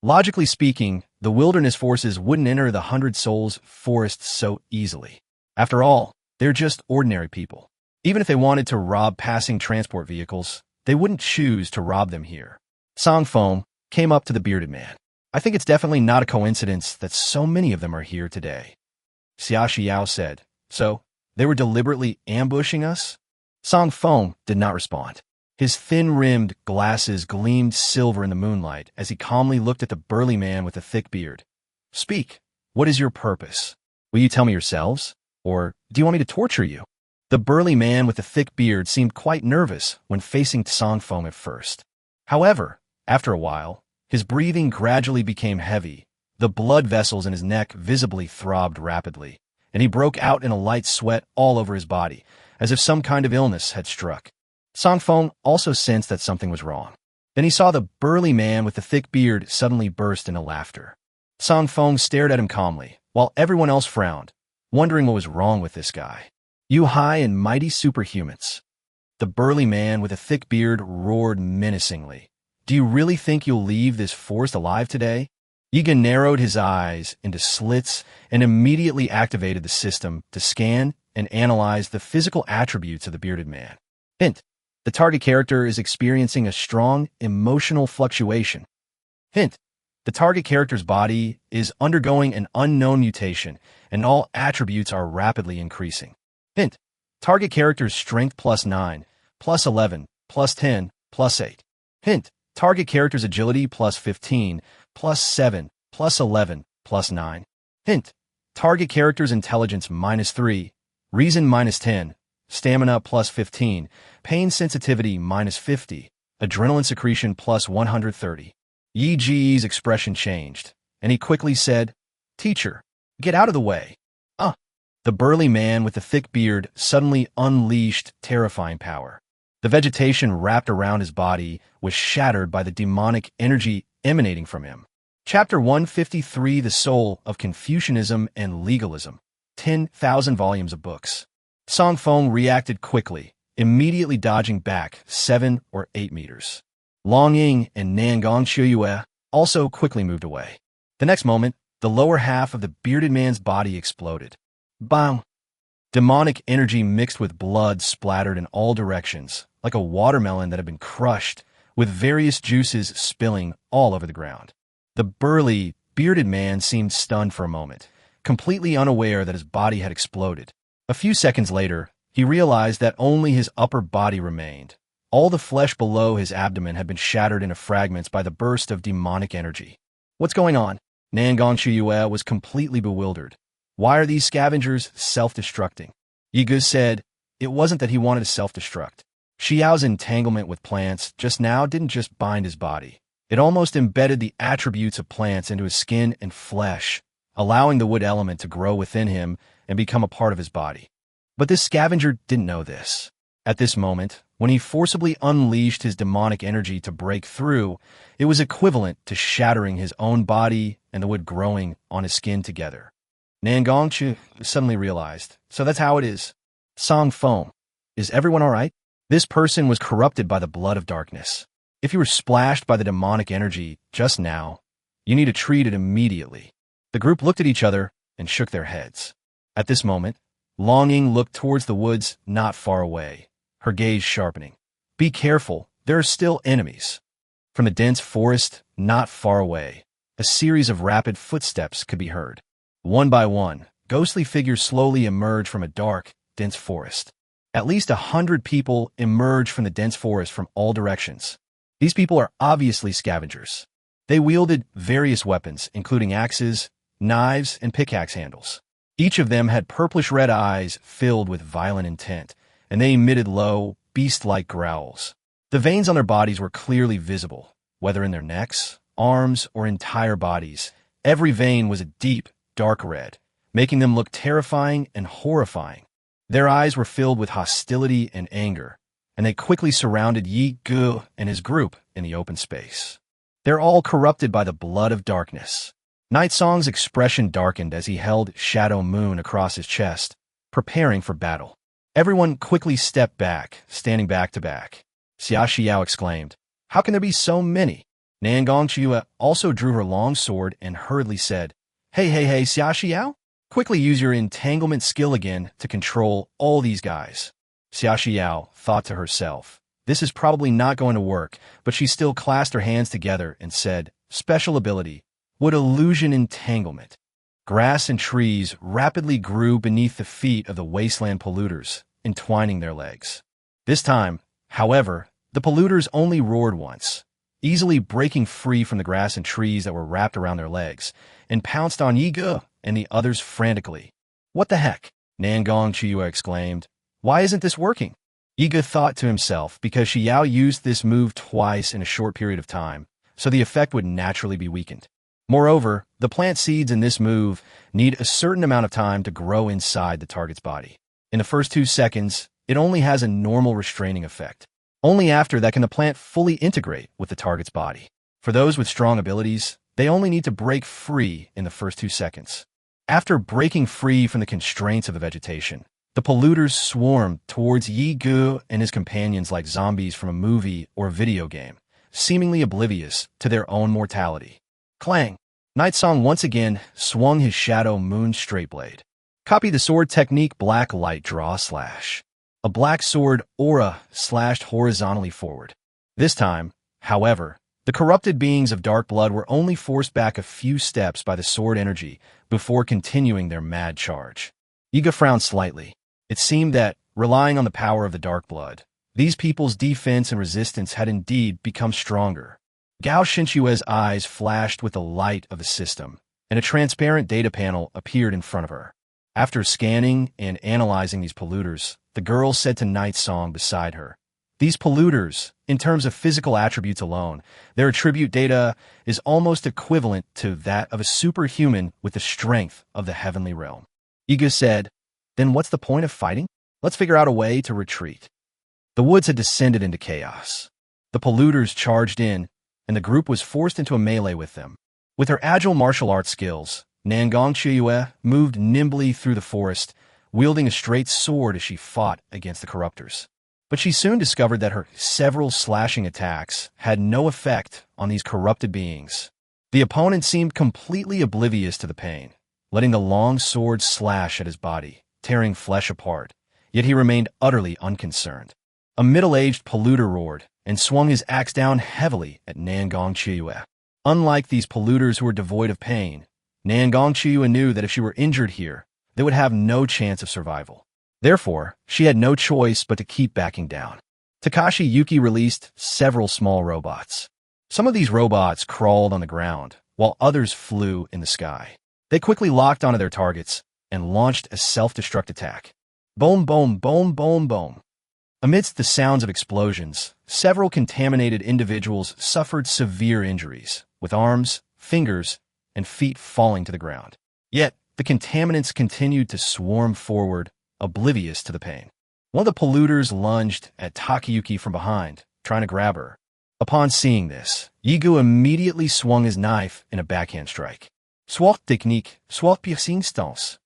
Logically speaking, the wilderness forces wouldn't enter the 100 Souls forest so easily. After all, they're just ordinary people. Even if they wanted to rob passing transport vehicles, they wouldn't choose to rob them here. Song Feng came up to the bearded man. I think it's definitely not a coincidence that so many of them are here today. Xia Xiao said, So, they were deliberately ambushing us? Song Feng did not respond. His thin-rimmed glasses gleamed silver in the moonlight as he calmly looked at the burly man with the thick beard. Speak. What is your purpose? Will you tell me yourselves? Or do you want me to torture you? The burly man with the thick beard seemed quite nervous when facing Song Feng at first. However, after a while, his breathing gradually became heavy. The blood vessels in his neck visibly throbbed rapidly, and he broke out in a light sweat all over his body, as if some kind of illness had struck. Song Feng also sensed that something was wrong. Then he saw the burly man with the thick beard suddenly burst into laughter. Song Feng stared at him calmly, while everyone else frowned, wondering what was wrong with this guy. You high and mighty superhumans. The burly man with a thick beard roared menacingly. Do you really think you'll leave this forest alive today? Yiga narrowed his eyes into slits and immediately activated the system to scan and analyze the physical attributes of the bearded man. Hint: the target character is experiencing a strong emotional fluctuation. Hint: the target character's body is undergoing an unknown mutation, and all attributes are rapidly increasing. Hint: target character's strength +9, +11, +10, +8. Hint: target character's agility +15, +7, +11, +9. Hint: target character's intelligence -3, reason -10, stamina +15, pain sensitivity -50, adrenaline secretion +130. Yi Ji's expression changed, and he quickly said, Teacher, get out of the way. The burly man with the thick beard suddenly unleashed terrifying power. The vegetation wrapped around his body was shattered by the demonic energy emanating from him. Chapter 153, The Soul of Confucianism and Legalism. 10,000 volumes of books. Song Feng reacted quickly, immediately dodging back 7 or 8 meters. Long Ying and Nangong Shuyue also quickly moved away. The next moment, the lower half of the bearded man's body exploded. Bang! Demonic energy mixed with blood splattered in all directions, like a watermelon that had been crushed, with various juices spilling all over the ground. The burly, bearded man seemed stunned for a moment, completely unaware that his body had exploded. A few seconds later, he realized that only his upper body remained. All the flesh below his abdomen had been shattered into fragments by the burst of demonic energy. What's going on? Nangong Shuyue was completely bewildered. Why are these scavengers self-destructing? Yigu said it wasn't that he wanted to self-destruct. Xiao's entanglement with plants just now didn't just bind his body. It almost embedded the attributes of plants into his skin and flesh, allowing the wood element to grow within him and become a part of his body. But this scavenger didn't know this. At this moment, when he forcibly unleashed his demonic energy to break through, it was equivalent to shattering his own body and the wood growing on his skin together. Nangong Chu suddenly realized, so that's how it is. Song Feng, is everyone all right? This person was corrupted by the blood of darkness. If you were splashed by the demonic energy just now, you need to treat it immediately. The group looked at each other and shook their heads. At this moment, Longing looked towards the woods not far away, her gaze sharpening. Be careful, there are still enemies. From the dense forest not far away, a series of rapid footsteps could be heard. One by one, ghostly figures slowly emerged from a dark, dense forest. At least 100 people emerged from the dense forest from all directions. These people are obviously scavengers. They wielded various weapons, including axes, knives, and pickaxe handles. Each of them had purplish-red eyes filled with violent intent, and they emitted low, beast-like growls. The veins on their bodies were clearly visible, whether in their necks, arms, or entire bodies. Every vein was a deep, dark red, making them look terrifying and horrifying. Their eyes were filled with hostility and anger, and they quickly surrounded Yi Gu and his group in the open space. They're all corrupted by the blood of darkness. Night Song's expression darkened as he held Shadow Moon across his chest, preparing for battle. Everyone quickly stepped back, standing back to back. Xia Xiao exclaimed, How can there be so many? Nangong Chua also drew her long sword and hurriedly said, Hey, Xia Xiao? Quickly use your entanglement skill again to control all these guys. Xia Xiao thought to herself, This is probably not going to work, but she still clasped her hands together and said, "Special ability. What illusion entanglement." Grass and trees rapidly grew beneath the feet of the wasteland polluters, entwining their legs. This time, however, the polluters only roared once, easily breaking free from the grass and trees that were wrapped around their legs, and pounced on Yiga and the others frantically. "What the heck?" Nangong Chiyue exclaimed. "Why isn't this working?" Yiga thought to himself because Xiao used this move twice in a short period of time, so the effect would naturally be weakened. Moreover, the plant seeds in this move need a certain amount of time to grow inside the target's body. In the first 2 seconds, it only has a normal restraining effect. Only after that can the plant fully integrate with the target's body. For those with strong abilities, they only need to break free in the first 2 seconds. After breaking free from the constraints of the vegetation, the polluters swarmed towards Yi Gu and his companions like zombies from a movie or a video game, seemingly oblivious to their own mortality. Clang! Night Song once again swung his shadow moon straight blade. Copy the sword technique black light draw slash. A black sword aura slashed horizontally forward. This time, however, the corrupted beings of dark blood were only forced back a few steps by the sword energy before continuing their mad charge. Yiga frowned slightly. It seemed that, relying on the power of the dark blood, these people's defense and resistance had indeed become stronger. Gao Xinchue's eyes flashed with the light of the system, and a transparent data panel appeared in front of her. After scanning and analyzing these polluters, the girl said to Night Song beside her, "These polluters, in terms of physical attributes alone, their attribute data is almost equivalent to that of a superhuman with the strength of the heavenly realm." Yiga said, "Then what's the point of fighting? Let's figure out a way to retreat." The woods had descended into chaos. The polluters charged in, and the group was forced into a melee with them. With her agile martial arts skills, Nangong Chiyue moved nimbly through the forest, wielding a straight sword as she fought against the corruptors. But she soon discovered that her several slashing attacks had no effect on these corrupted beings. The opponent seemed completely oblivious to the pain, letting the long sword slash at his body, tearing flesh apart, yet he remained utterly unconcerned. A middle-aged polluter roared and swung his axe down heavily at Nangong Chiyue. Unlike these polluters who were devoid of pain, Nangong Chiyue knew that if she were injured here, they would have no chance of survival. Therefore, she had no choice but to keep backing down. Takashi Yuki released several small robots. Some of these robots crawled on the ground, while others flew in the sky. They quickly locked onto their targets and launched a self-destruct attack. Boom, boom, boom, boom, boom. Amidst the sounds of explosions, several contaminated individuals suffered severe injuries, with arms, fingers, and feet falling to the ground. Yet, the contaminants continued to swarm forward, oblivious to the pain. One of the polluters lunged at Takayuki from behind, trying to grab her. Upon seeing this, Yigu immediately swung his knife in a backhand strike. Sword technique, sword piercing stance.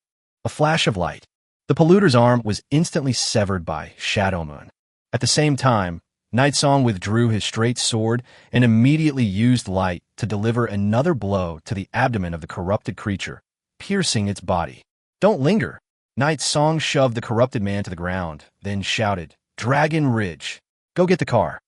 A flash of light. The polluter's arm was instantly severed by Shadow Moon. At the same time, Night Song withdrew his straight sword and immediately used light to deliver another blow to the abdomen of the corrupted creature, piercing its body. "Don't linger!" Night Song shoved the corrupted man to the ground, then shouted, "Dragon Ridge! Go get the car!"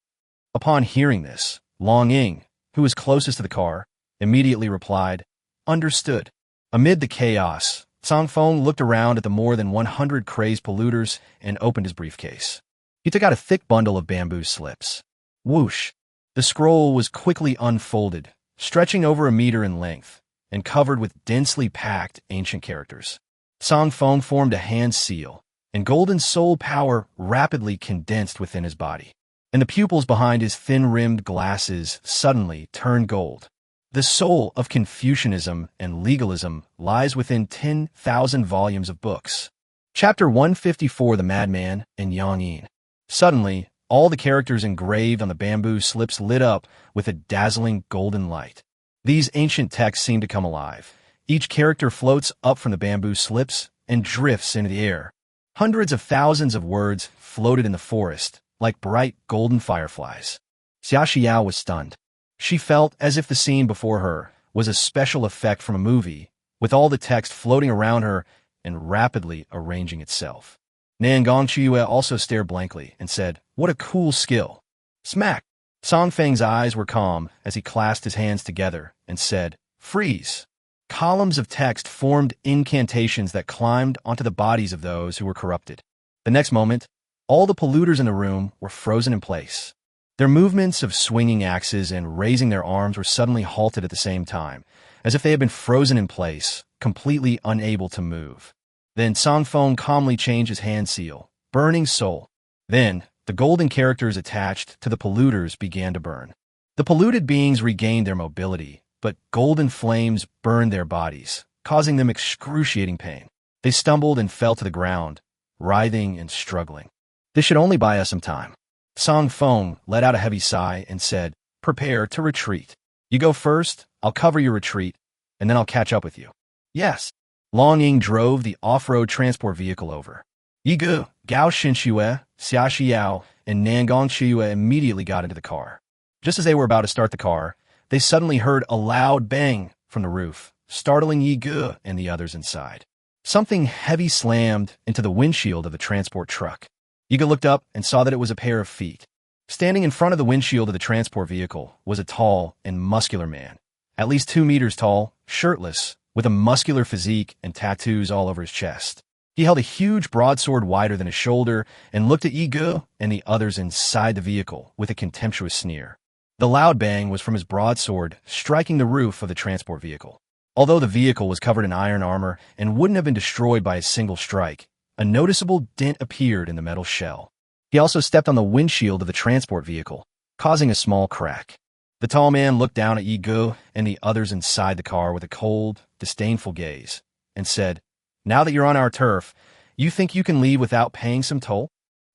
Upon hearing this, Long Ying, who was closest to the car, immediately replied, "Understood." Amid the chaos, Song Feng looked around at the more than 100 crazed polluters and opened his briefcase. He took out a thick bundle of bamboo slips. Whoosh! The scroll was quickly unfolded, stretching over a meter in length, and covered with densely packed ancient characters. Song Feng formed a hand seal, and golden soul power rapidly condensed within his body, and the pupils behind his thin-rimmed glasses suddenly turned gold. The soul of Confucianism and legalism lies within 10,000 volumes of books. Chapter 154, The Madman and Yang Yin. Suddenly, all the characters engraved on the bamboo slips lit up with a dazzling golden light. These ancient texts seem to come alive. Each character floats up from the bamboo slips and drifts into the air. Hundreds of thousands of words floated in the forest, like bright golden fireflies. Xia Xiao was stunned. She felt as if the scene before her was a special effect from a movie, with all the text floating around her and rapidly arranging itself. Nangong Chiyue also stared blankly and said, "What a cool skill." Smack! Song Feng's eyes were calm as he clasped his hands together and said, "Freeze!" Columns of text formed incantations that climbed onto the bodies of those who were corrupted. The next moment, all the polluters in the room were frozen in place. Their movements of swinging axes and raising their arms were suddenly halted at the same time, as if they had been frozen in place, completely unable to move. Then Song Feng calmly changed his hand seal, burning soul. Then, the golden characters attached to the polluters began to burn. The polluted beings regained their mobility, but golden flames burned their bodies, causing them excruciating pain. They stumbled and fell to the ground, writhing and struggling. "This should only buy us some time." Song Feng let out a heavy sigh and said, "Prepare to retreat. You go first, I'll cover your retreat, and then I'll catch up with you." "Yes." Long Ying drove the off-road transport vehicle over. Yigu, Gao Xinxue, Xia Xiao, and Nangong Xiyue immediately got into the car. Just as they were about to start the car, they suddenly heard a loud bang from the roof, startling Yigu and the others inside. Something heavy slammed into the windshield of the transport truck. Yigu looked up and saw that it was a pair of feet. Standing in front of the windshield of the transport vehicle was a tall and muscular man, at least 2 meters tall, shirtless, with a muscular physique and tattoos all over his chest. He held a huge broadsword wider than his shoulder and looked at Yigu and the others inside the vehicle with a contemptuous sneer. The loud bang was from his broadsword striking the roof of the transport vehicle. Although the vehicle was covered in iron armor and wouldn't have been destroyed by a single strike, a noticeable dent appeared in the metal shell. He also stepped on the windshield of the transport vehicle, causing a small crack. The tall man looked down at Yigu and the others inside the car with a cold, disdainful gaze, and said, "Now that you're on our turf, you think you can leave without paying some toll?"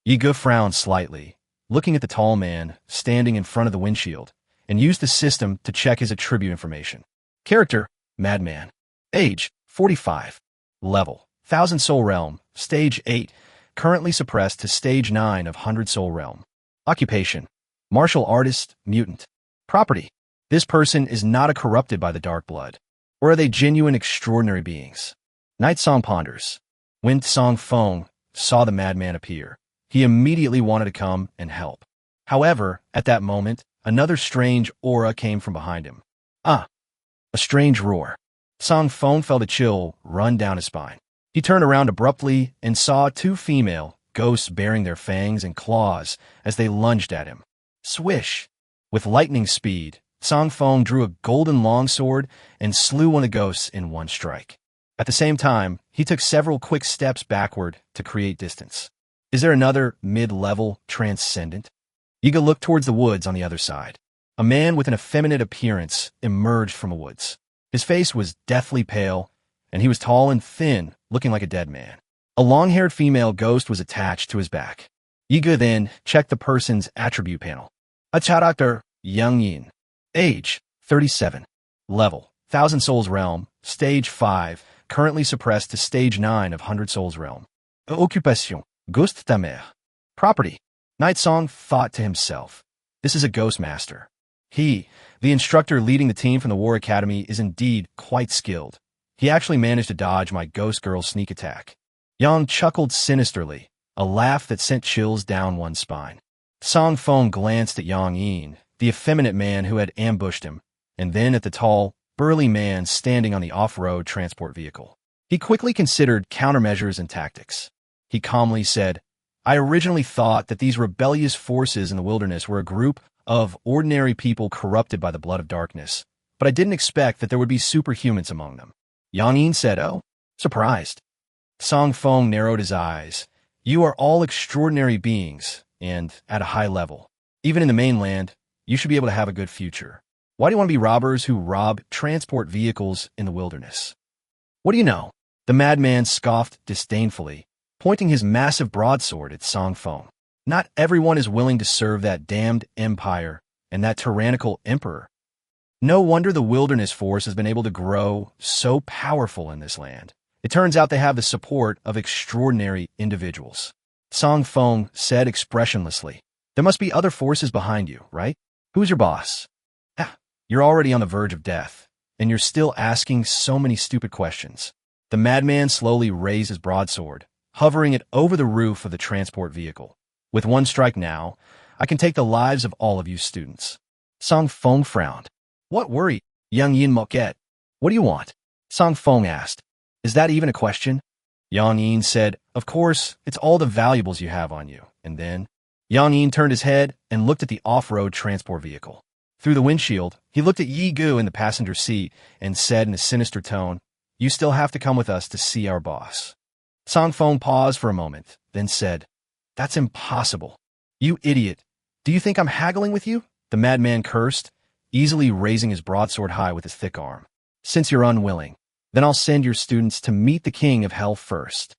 Yigu frowned slightly, looking at the tall man standing in front of the windshield, and used the system to check his attribute information. Character, Madman. Age, 45. Level, 1000 Soul Realm, Stage 8, currently suppressed to Stage 9 of 100 Soul Realm. Occupation, Martial Artist, Mutant. Property, this person is not a corrupted by the dark blood. Or are they genuine extraordinary beings? Night Song ponders. When Song Feng saw the madman appear, he immediately wanted to come and help. However, at that moment, another strange aura came from behind him. A strange roar. Song Feng felt a chill run down his spine. He turned around abruptly and saw 2 female ghosts bearing their fangs and claws as they lunged at him. Swish! With lightning speed, Song Feng drew a golden longsword and slew one of the ghosts in one strike. At the same time, he took several quick steps backward to create distance. Is there another mid-level transcendent? Yigu looked towards the woods on the other side. A man with an effeminate appearance emerged from the woods. His face was deathly pale, and he was tall and thin, looking like a dead man. A long-haired female ghost was attached to his back. Yigu then checked the person's attribute panel. A character, Yang Yin. Age, 37. Level, 1000 Souls Realm, Stage 5, currently suppressed to Stage 9 of 100 Souls Realm. Occupation, Ghost ta mère. Property, Night Song thought to himself, this is a ghost master. He, the instructor leading the team from the War Academy, is indeed quite skilled. He actually managed to dodge my ghost girl's sneak attack. Yang chuckled sinisterly, a laugh that sent chills down one's spine. Song Feng glanced at Yang Yin, the effeminate man who had ambushed him, and then at the tall, burly man standing on the off-road transport vehicle. He quickly considered countermeasures and tactics. He calmly said, I originally thought that these rebellious forces in the wilderness were a group of ordinary people corrupted by the blood of darkness, but I didn't expect that there would be superhumans among them. Yang Yin said, oh, surprised. Song Feng narrowed his eyes. You are all extraordinary beings, and at a high level. Even in the mainland, you should be able to have a good future. Why do you want to be robbers who rob transport vehicles in the wilderness? What do you know? The madman scoffed disdainfully, pointing his massive broadsword at Song Feng. Not everyone is willing to serve that damned empire and that tyrannical emperor. No wonder the wilderness force has been able to grow so powerful in this land. It turns out they have the support of extraordinary individuals. Song Feng said expressionlessly, there must be other forces behind you, right? Who's your boss? You're already on the verge of death, and you're still asking so many stupid questions. The madman slowly raised his broadsword, hovering it over the roof of the transport vehicle. With one strike now, I can take the lives of all of you students. Song Feng frowned. What worry, young Yin Moket? What do you want? Song Feng asked. Is that even a question? Yang Yin said, of course, it's all the valuables you have on you. And then, Yang Yin turned his head and looked at the off-road transport vehicle. Through the windshield, he looked at Yi Gu in the passenger seat and said in a sinister tone, you still have to come with us to see our boss. Song Feng paused for a moment, then said, that's impossible. You idiot. Do you think I'm haggling with you? The madman cursed, easily raising his broadsword high with his thick arm. Since you're unwilling, then I'll send your students to meet the king of hell first.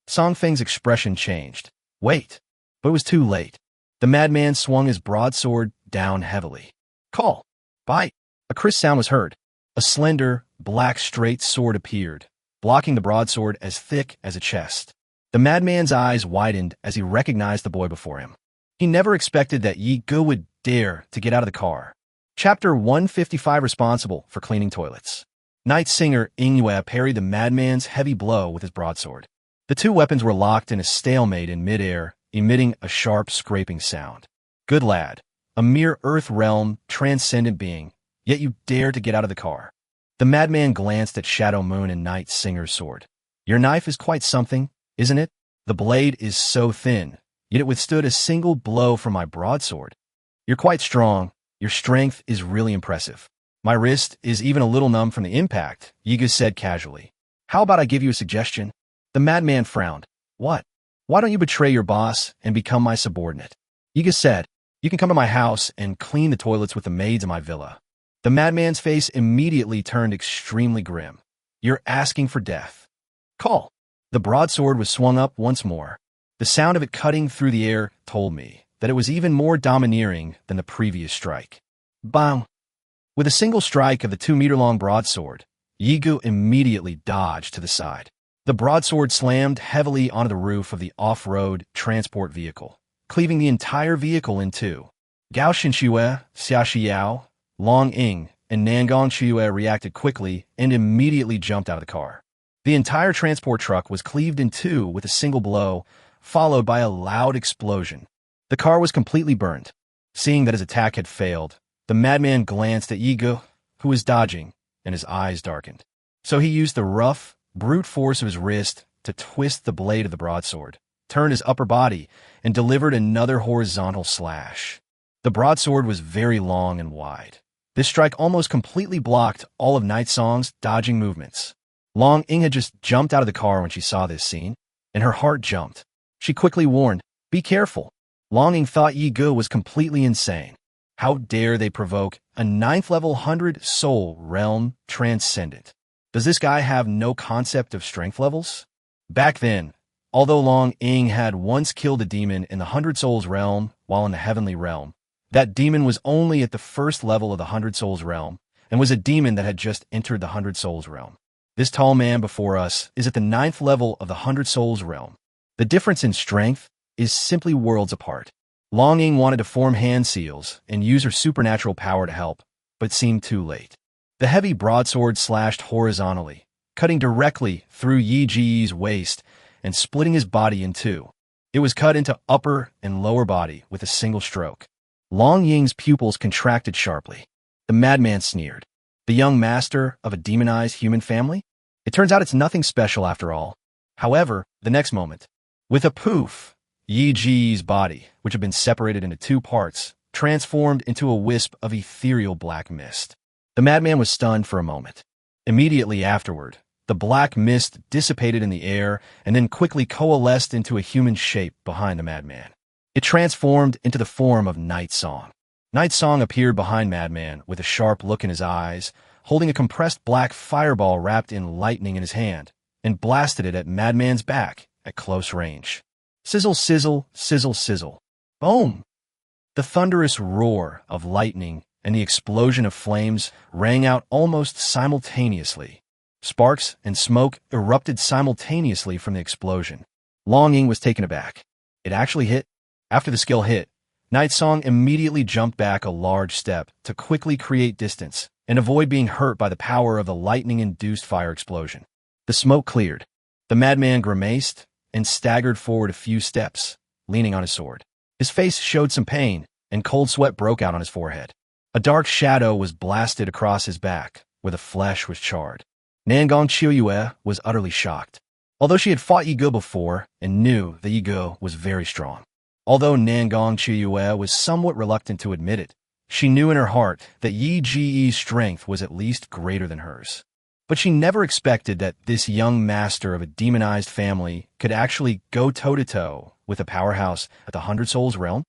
Song Feng's expression changed. Wait. But it was too late. The madman swung his broadsword down heavily. Call. Bite. A crisp sound was heard. A slender, black straight sword appeared, blocking the broadsword as thick as a chest. The madman's eyes widened as he recognized the boy before him. He never expected that Yi Gu would dare to get out of the car. Chapter 155 responsible for cleaning toilets. Night singer Inghua parried the madman's heavy blow with his broadsword. The two weapons were locked in a stalemate in midair, emitting a sharp scraping sound. Good lad, a mere earth realm, transcendent being, yet you dare to get out of the car. The madman glanced at Shadow Moon and Night Singer's sword. Your knife is quite something, isn't it? The blade is so thin, yet it withstood a single blow from my broadsword. You're quite strong. Your strength is really impressive. My wrist is even a little numb from the impact, Yiga said casually. How about I give you a suggestion? The madman frowned. What? Why don't you betray your boss and become my subordinate? Yiga said, you can come to my house and clean the toilets with the maids in my villa. The madman's face immediately turned extremely grim. You're asking for death. Call. The broadsword was swung up once more. The sound of it cutting through the air told me that it was even more domineering than the previous strike. Bang! With a single strike of the 2-meter-long broadsword, Yigu immediately dodged to the side. The broadsword slammed heavily onto the roof of the off-road transport vehicle, cleaving the entire vehicle in two. Gao Xinxue, Xia Xiao, Long Ying, and Nangong Xue reacted quickly and immediately jumped out of the car. The entire transport truck was cleaved in two with a single blow, followed by a loud explosion. The car was completely burned. Seeing that his attack had failed, the madman glanced at Yigu, who was dodging, and his eyes darkened. So he used the rough, brute force of his wrist to twist the blade of the broadsword, turned his upper body, and delivered another horizontal slash. The broadsword was very long and wide. This strike almost completely blocked all of Night Song's dodging movements. Long Ying had just jumped out of the car when she saw this scene, and her heart jumped. She quickly warned, be careful. Long Ying thought Yi Gu was completely insane. How dare they provoke a 9th-level 100 soul realm transcendent? Does this guy have no concept of strength levels? Back then, although Long Ying had once killed a demon in the 100 souls realm while in the heavenly realm, that demon was only at the first level of the 100 souls realm and was a demon that had just entered the 100 souls realm. This tall man before us is at the 9th level of the 100 souls realm. The difference in strength is simply worlds apart. Long Ying wanted to form hand seals and use her supernatural power to help, but seemed too late. The heavy broadsword slashed horizontally, cutting directly through Yi Ji's waist and splitting his body in two. It was cut into upper and lower body with a single stroke. Long Ying's pupils contracted sharply. The madman sneered. The young master of a demonized human family? It turns out it's nothing special after all. However, the next moment, with a poof, Yi Ji's body, which had been separated into two parts, transformed into a wisp of ethereal black mist. The madman was stunned for a moment. Immediately afterward, the black mist dissipated in the air and then quickly coalesced into a human shape behind the madman. It transformed into the form of Night Song. Night Song appeared behind Madman with a sharp look in his eyes, holding a compressed black fireball wrapped in lightning in his hand, and blasted it at Madman's back at close range. Sizzle, sizzle, sizzle, sizzle. Boom! The thunderous roar of lightning and the explosion of flames rang out almost simultaneously. Sparks and smoke erupted simultaneously from the explosion. Long Ying was taken aback. It actually hit. After the skill hit, Night Song immediately jumped back a large step to quickly create distance and avoid being hurt by the power of the lightning-induced fire explosion. The smoke cleared. The madman grimaced and staggered forward a few steps, leaning on his sword. His face showed some pain, and cold sweat broke out on his forehead. A dark shadow was blasted across his back, where the flesh was charred. Nangong Qiuyue was utterly shocked. Although she had fought Yi Ge before and knew that Yi Ge was very strong. Although Nangong Qiuyue was somewhat reluctant to admit it, she knew in her heart that Yi Ji's strength was at least greater than hers. But she never expected that this young master of a demonized family could actually go toe-to-toe with a powerhouse at the Hundred Souls realm.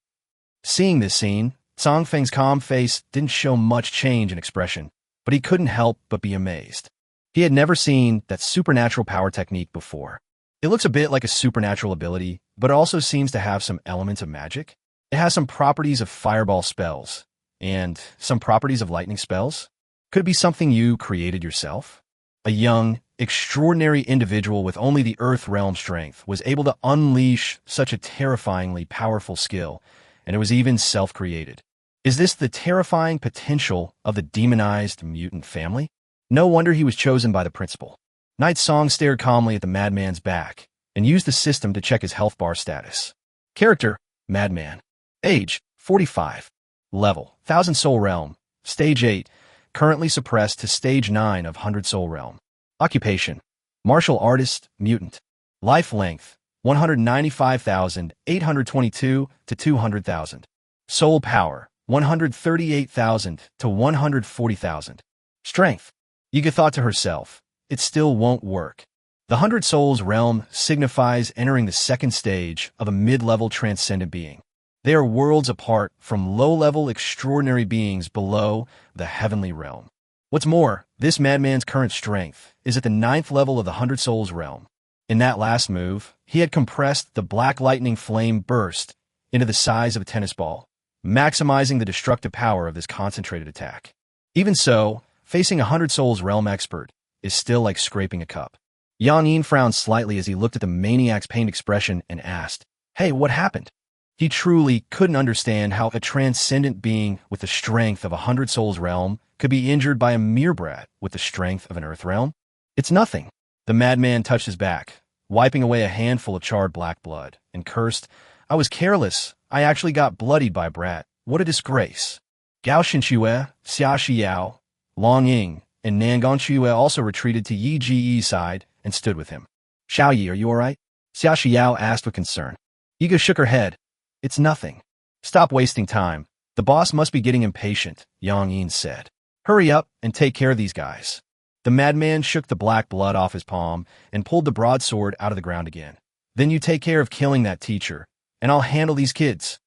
Seeing this scene, Song Feng's calm face didn't show much change in expression, but he couldn't help but be amazed. He had never seen that supernatural power technique before. It looks a bit like a supernatural ability, but it also seems to have some elements of magic. It has some properties of fireball spells, and some properties of lightning spells. Could it be something you created yourself? A young, extraordinary individual with only the Earth realm strength was able to unleash such a terrifyingly powerful skill, and it was even self-created. Is this the terrifying potential of the demonized mutant family? No wonder he was chosen by the principal. Knight Song stared calmly at the madman's back and used the system to check his health bar status. Character, Madman. Age, 45. Level, 1000 Soul Realm. Stage 8, currently suppressed to Stage 9 of 100 Soul Realm. Occupation, Martial Artist, Mutant. Life length, 195,822 to 200,000. Soul Power, 138,000 to 140,000. Strength. Yiga thought to herself, it still won't work. The 100 Souls realm signifies entering the second stage of a mid-level transcendent being. They are worlds apart from low-level extraordinary beings below the heavenly realm. What's more, this madman's current strength is at the 9th level of the 100 Souls realm. In that last move, he had compressed the black lightning flame burst into the size of a tennis ball, maximizing the destructive power of this concentrated attack. Even so, facing a 100 Souls realm expert is still like scraping a cup. Yang Yin frowned slightly as he looked at the maniac's pained expression and asked, "Hey, what happened?" He truly couldn't understand how a transcendent being with the strength of a 100 Souls realm could be injured by a mere brat with the strength of an Earth realm. It's nothing. The madman touched his back, wiping away a handful of charred black blood, and cursed, "I was careless. I actually got bloodied by a brat. What a disgrace." Gao Xinxue, Xia Xiyao, Long Ying, and Nangong Qiuyue also retreated to Yi Ji's side and stood with him. "Xiao Yi, are you all right?" Xia Xiao asked with concern. Yiga shook her head. "It's nothing." "Stop wasting time. The boss must be getting impatient," Yang Yin said. "Hurry up and take care of these guys." The madman shook the black blood off his palm and pulled the broadsword out of the ground again. "Then you take care of killing that teacher, and I'll handle these kids."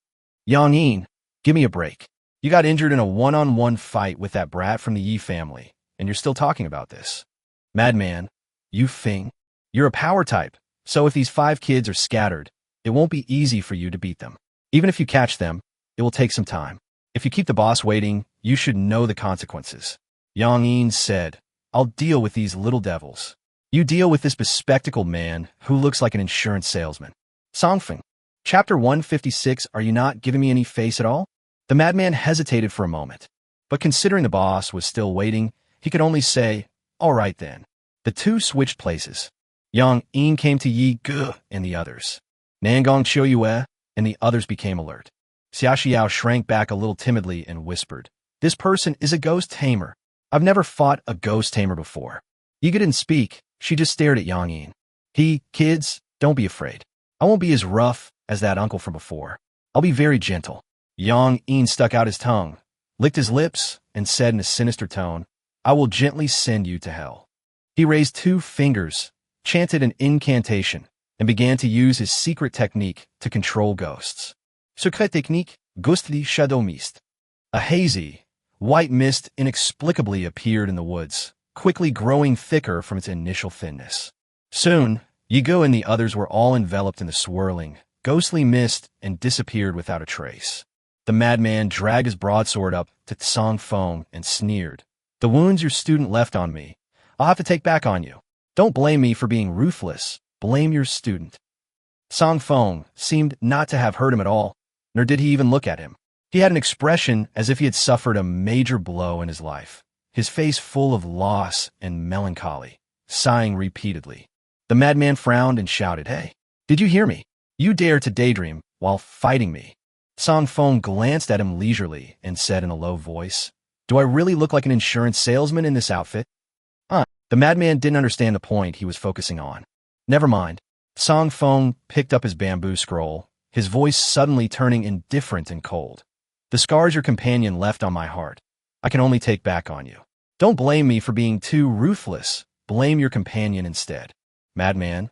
"Yang Yin, give me a break. You got injured in a one-on-one fight with that brat from the Yi family, and you're still talking about this." "Madman, you Fing, you're a power type, so if these 5 kids are scattered, it won't be easy for you to beat them. Even if you catch them, it will take some time. If you keep the boss waiting, you should know the consequences." Yang Yin said, "I'll deal with these little devils. You deal with this bespectacled man who looks like an insurance salesman." Songfeng. Chapter 156, Are you not giving me any face at all? The madman hesitated for a moment, but considering the boss was still waiting, he could only say, "All right then." The two switched places. Yang Yin came to Yi Ge and the others. Nangong Qiuyue and the others became alert. Xia Xiao shrank back a little timidly and whispered, "This person is a ghost tamer. I've never fought a ghost tamer before." Yiga didn't speak. She just stared at Yang Yin. "Kids, don't be afraid. I won't be as rough as that uncle from before. I'll be very gentle." Yang Yin stuck out his tongue, licked his lips, and said in a sinister tone, "I will gently send you to hell." He raised 2 fingers, chanted an incantation, and began to use his secret technique to control ghosts. Secret technique, ghostly shadow mist. A hazy, white mist inexplicably appeared in the woods, quickly growing thicker from its initial thinness. Soon, Yigo and the others were all enveloped in the swirling, ghostly mist and disappeared without a trace. The madman dragged his broadsword up to Tsang Feng and sneered, "The wounds your student left on me, I'll have to take back on you. Don't blame me for being ruthless, blame your student." Tsang Feng seemed not to have heard him at all, nor did he even look at him. He had an expression as if he had suffered a major blow in his life, his face full of loss and melancholy, sighing repeatedly. The madman frowned and shouted, "Hey, did you hear me? You dare to daydream while fighting me. Song Feng glanced at him leisurely and said in a low voice, "Do I really look like an insurance salesman in this outfit?" The madman didn't understand the point he was focusing on. Never mind. Song Feng picked up his bamboo scroll, his voice suddenly turning indifferent and cold. "The scars your companion left on my heart, I can only take back on you. Don't blame me for being too ruthless. Blame your companion instead." Madman.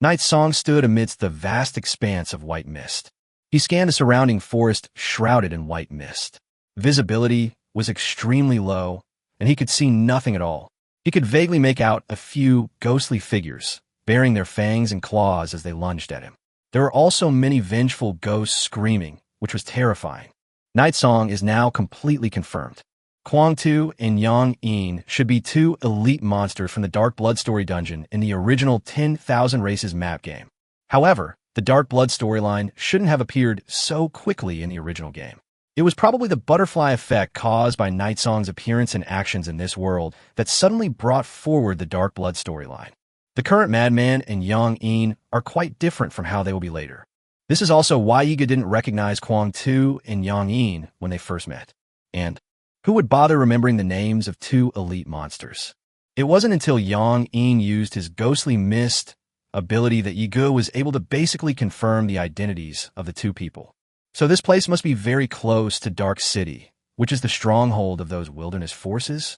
Night Song stood amidst the vast expanse of white mist. He scanned the surrounding forest shrouded in white mist. Visibility was extremely low, and he could see nothing at all. He could vaguely make out a few ghostly figures, baring their fangs and claws as they lunged at him. There were also many vengeful ghosts screaming, which was terrifying. Night Song is now completely confirmed. Kwang Tu and Yang Yin should be two elite monsters from the Dark Blood story dungeon in the original 10,000 Races map game. However, the Dark Blood storyline shouldn't have appeared so quickly in the original game. It was probably the butterfly effect caused by Night Song's appearance and actions in this world that suddenly brought forward the Dark Blood storyline. The current Madman and Yang Yin are quite different from how they will be later. This is also why Yiga didn't recognize Kwang Tu and Yang Yin when they first met. And who would bother remembering the names of two elite monsters? It wasn't until Yang Yin used his ghostly mist ability that Yiga was able to basically confirm the identities of the two people. So this place must be very close to Dark City, which is the stronghold of those wilderness forces?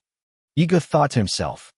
Yiga thought to himself.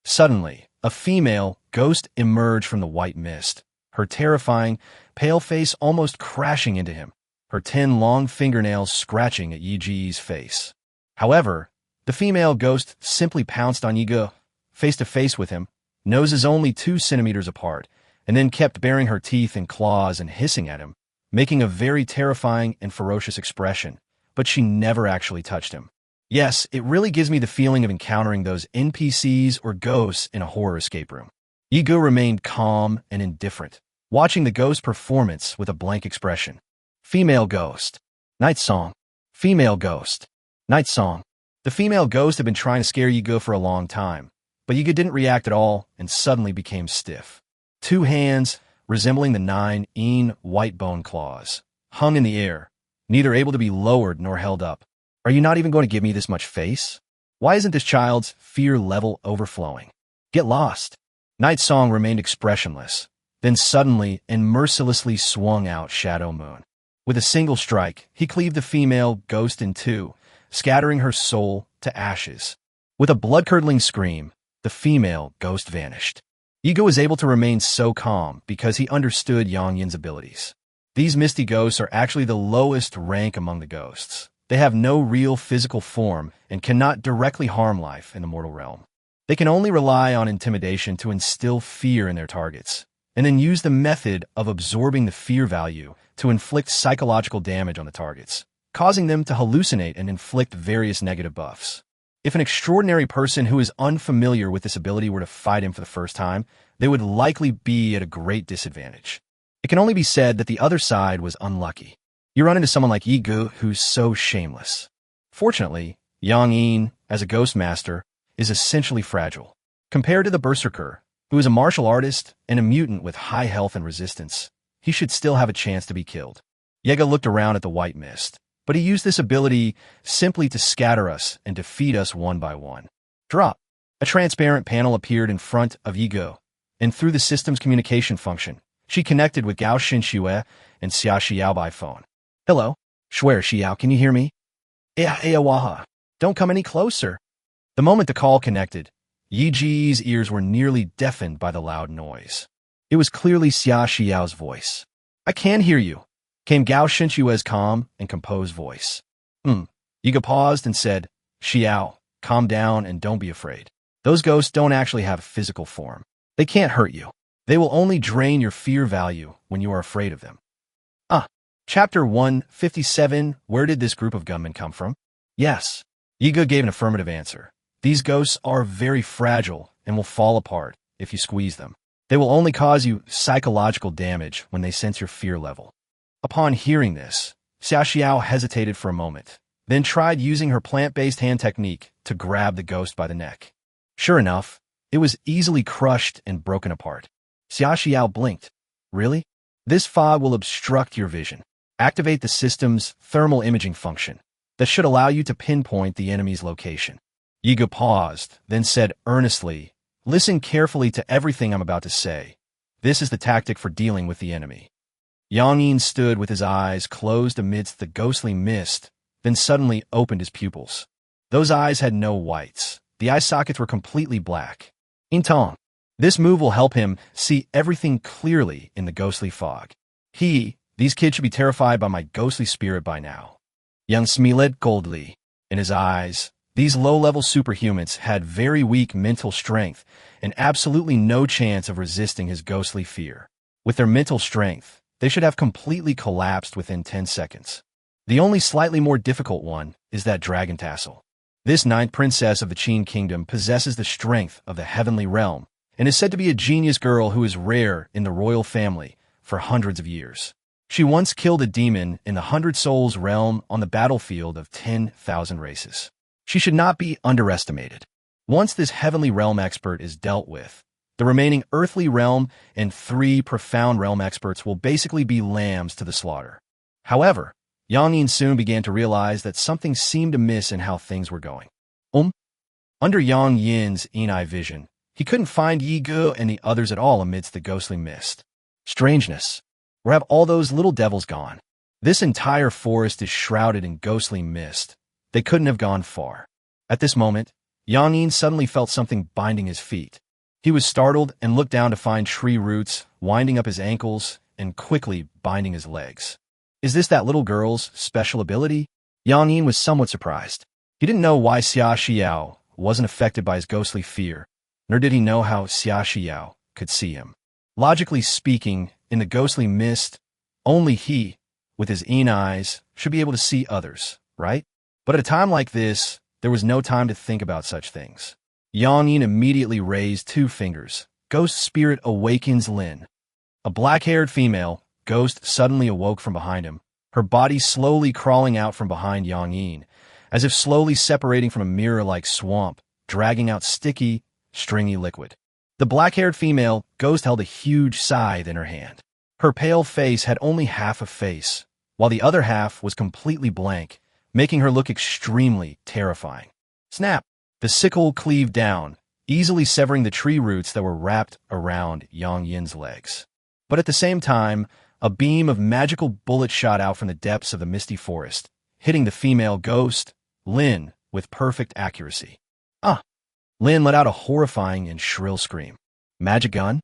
Suddenly, a female ghost emerged from the white mist, her terrifying, pale face almost crashing into him, her 10 long fingernails scratching at Yi Ji's face. However, the female ghost simply pounced on Yiga, face to face with him, noses only 2 centimeters apart, and then kept baring her teeth and claws and hissing at him, making a very terrifying and ferocious expression, but she never actually touched him. Yes, it really gives me the feeling of encountering those NPCs or ghosts in a horror escape room. Yiga remained calm and indifferent, watching the ghost performance with a blank expression. Female ghost. Night Song. Female ghost. Night Song. The female ghost had been trying to scare Yiga for a long time, but Yiga didn't react at all and suddenly became stiff. 2 hands, resembling the 9 Yin white bone claws, hung in the air, neither able to be lowered nor held up. Are you not even going to give me this much face? Why isn't this child's fear level overflowing? Get lost. Night Song remained expressionless, then suddenly and mercilessly swung out Shadow Moon. With a single strike, he cleaved the female ghost in 2, scattering her soul to ashes. With a blood-curdling scream, the female ghost vanished. Yiga was able to remain so calm because he understood Yang Yin's abilities. These misty ghosts are actually the lowest rank among the ghosts. They have no real physical form and cannot directly harm life in the mortal realm. They can only rely on intimidation to instill fear in their targets, and then use the method of absorbing the fear value to inflict psychological damage on the targets, causing them to hallucinate and inflict various negative buffs. If an extraordinary person who is unfamiliar with this ability were to fight him for the first time, they would likely be at a great disadvantage. It can only be said that the other side was unlucky. You run into someone like Yiga who's so shameless. Fortunately, Yang Yin, as a ghost master, is essentially fragile. Compared to the berserker, who is a martial artist and a mutant with high health and resistance, he should still have a chance to be killed. Yiga looked around at the white mist, but he used this ability simply to scatter us and defeat us one by one. Drop. A transparent panel appeared in front of Yiga, and through the system's communication function, she connected with Gao Xinxue and Xia Xiao by phone. Hello? Swear, Xiao, can you hear me? Waha. Don't come any closer. The moment the call connected, Yi Ji's ears were nearly deafened by the loud noise. It was clearly Xia Xiao's voice. I can hear you, came Gao Xinxue's calm and composed voice. Yiga paused and said, Xiao, calm down and don't be afraid. Those ghosts don't actually have physical form. They can't hurt you. They will only drain your fear value when you are afraid of them. Chapter 157, Where did this group of gunmen come from? Yes. Yiga gave an affirmative answer. These ghosts are very fragile and will fall apart if you squeeze them. They will only cause you psychological damage when they sense your fear level. Upon hearing this, Xia Xiao hesitated for a moment, then tried using her plant-based hand technique to grab the ghost by the neck. Sure enough, it was easily crushed and broken apart. Xia Xiao blinked. Really? This fog will obstruct your vision. Activate the system's thermal imaging function that should allow you to pinpoint the enemy's location. Yiga paused, then said earnestly, "Listen carefully to everything I'm about to say. This is the tactic for dealing with the enemy." Yang Yin stood with his eyes closed amidst the ghostly mist, then suddenly opened his pupils. Those eyes had no whites. The eye sockets were completely black. Intong. This move will help him see everything clearly in the ghostly fog. These kids should be terrified by my ghostly spirit by now. Young smiled coldly. In his eyes, these low-level superhumans had very weak mental strength and absolutely no chance of resisting his ghostly fear. With their mental strength, they should have completely collapsed within 10 seconds. The only slightly more difficult one is that dragon tassel. This ninth princess of the Qin kingdom possesses the strength of the heavenly realm and is said to be a genius girl who is rare in the royal family for hundreds of years. She once killed a demon in the 100 Souls realm on the battlefield of 10,000 races. She should not be underestimated. Once this heavenly realm expert is dealt with, the remaining earthly realm and 3 profound realm experts will basically be lambs to the slaughter. However, Yang Yin soon began to realize that something seemed amiss in how things were going. Under Yang Yin's eye vision, he couldn't find Yi Ge and the others at all amidst the ghostly mist. Strangeness. Where have all those little devils gone? This entire forest is shrouded in ghostly mist. They couldn't have gone far. At this moment, Yang Yin suddenly felt something binding his feet. He was startled and looked down to find tree roots winding up his ankles and quickly binding his legs. Is this that little girl's special ability? Yang Yin was somewhat surprised. He didn't know why Xia Xiao wasn't affected by his ghostly fear, nor did he know how Xia Xiao could see him. Logically speaking, in the ghostly mist, only he, with his eyes, should be able to see others, right? But at a time like this, there was no time to think about such things. Yang Yin immediately raised 2 fingers. Ghost Spirit awakens Lin. A black-haired female, Ghost, suddenly awoke from behind him, her body slowly crawling out from behind Yang Yin, as if slowly separating from a mirror-like swamp, dragging out sticky, stringy liquid. The black-haired female, Ghost, held a huge scythe in her hand. Her pale face had only half a face, while the other half was completely blank, making her look extremely terrifying. Snap! The sickle cleaved down, easily severing the tree roots that were wrapped around Yang Yin's legs. But at the same time, a beam of magical bullets shot out from the depths of the misty forest, hitting the female Ghost, Lin, with perfect accuracy. Lin let out a horrifying and shrill scream. Magic gun?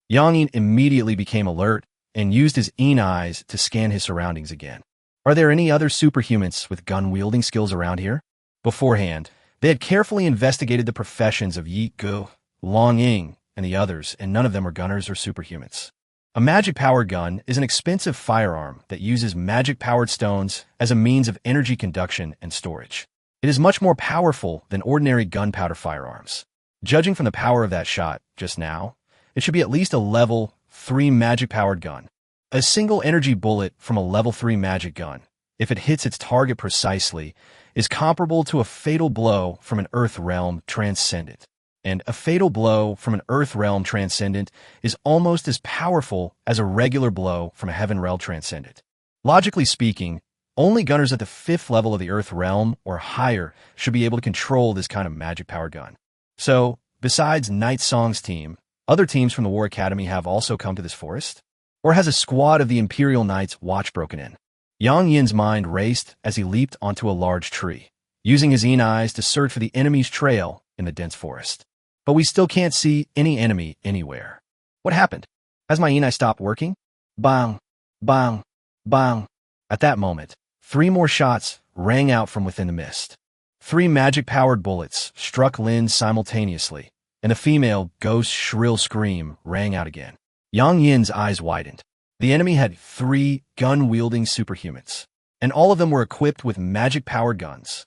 Yang Yin immediately became alert and used his eyes to scan his surroundings again. Are there any other superhumans with gun-wielding skills around here? Beforehand, they had carefully investigated the professions of Yi Ge, Long Ying, and the others, and none of them were gunners or superhumans. A magic-powered gun is an expensive firearm that uses magic-powered stones as a means of energy conduction and storage. It is much more powerful than ordinary gunpowder firearms. Judging from the power of that shot just now, it should be at least a level 3 magic-powered gun. A single energy bullet from a level 3 magic gun, if it hits its target precisely, is comparable to a fatal blow from an Earth Realm Transcendent. And a fatal blow from an Earth Realm Transcendent is almost as powerful as a regular blow from a Heaven Realm Transcendent. Logically speaking, only gunners at the 5th level of the Earth Realm or higher should be able to control this kind of magic-powered gun. So, besides Night Song's team, other teams from the War Academy have also come to this forest? Or has a squad of the Imperial Knights watch broken in? Yang Yin's mind raced as he leaped onto a large tree, using his eyes to search for the enemy's trail in the dense forest. But we still can't see any enemy anywhere. What happened? Has my eye stopped working? Bang, bang, bang. At that moment, 3 more shots rang out from within the mist. 3 magic-powered bullets struck Lin simultaneously, and the female Ghost's shrill scream rang out again. Yang Yin's eyes widened. The enemy had 3 gun-wielding superhumans, and all of them were equipped with magic-powered guns.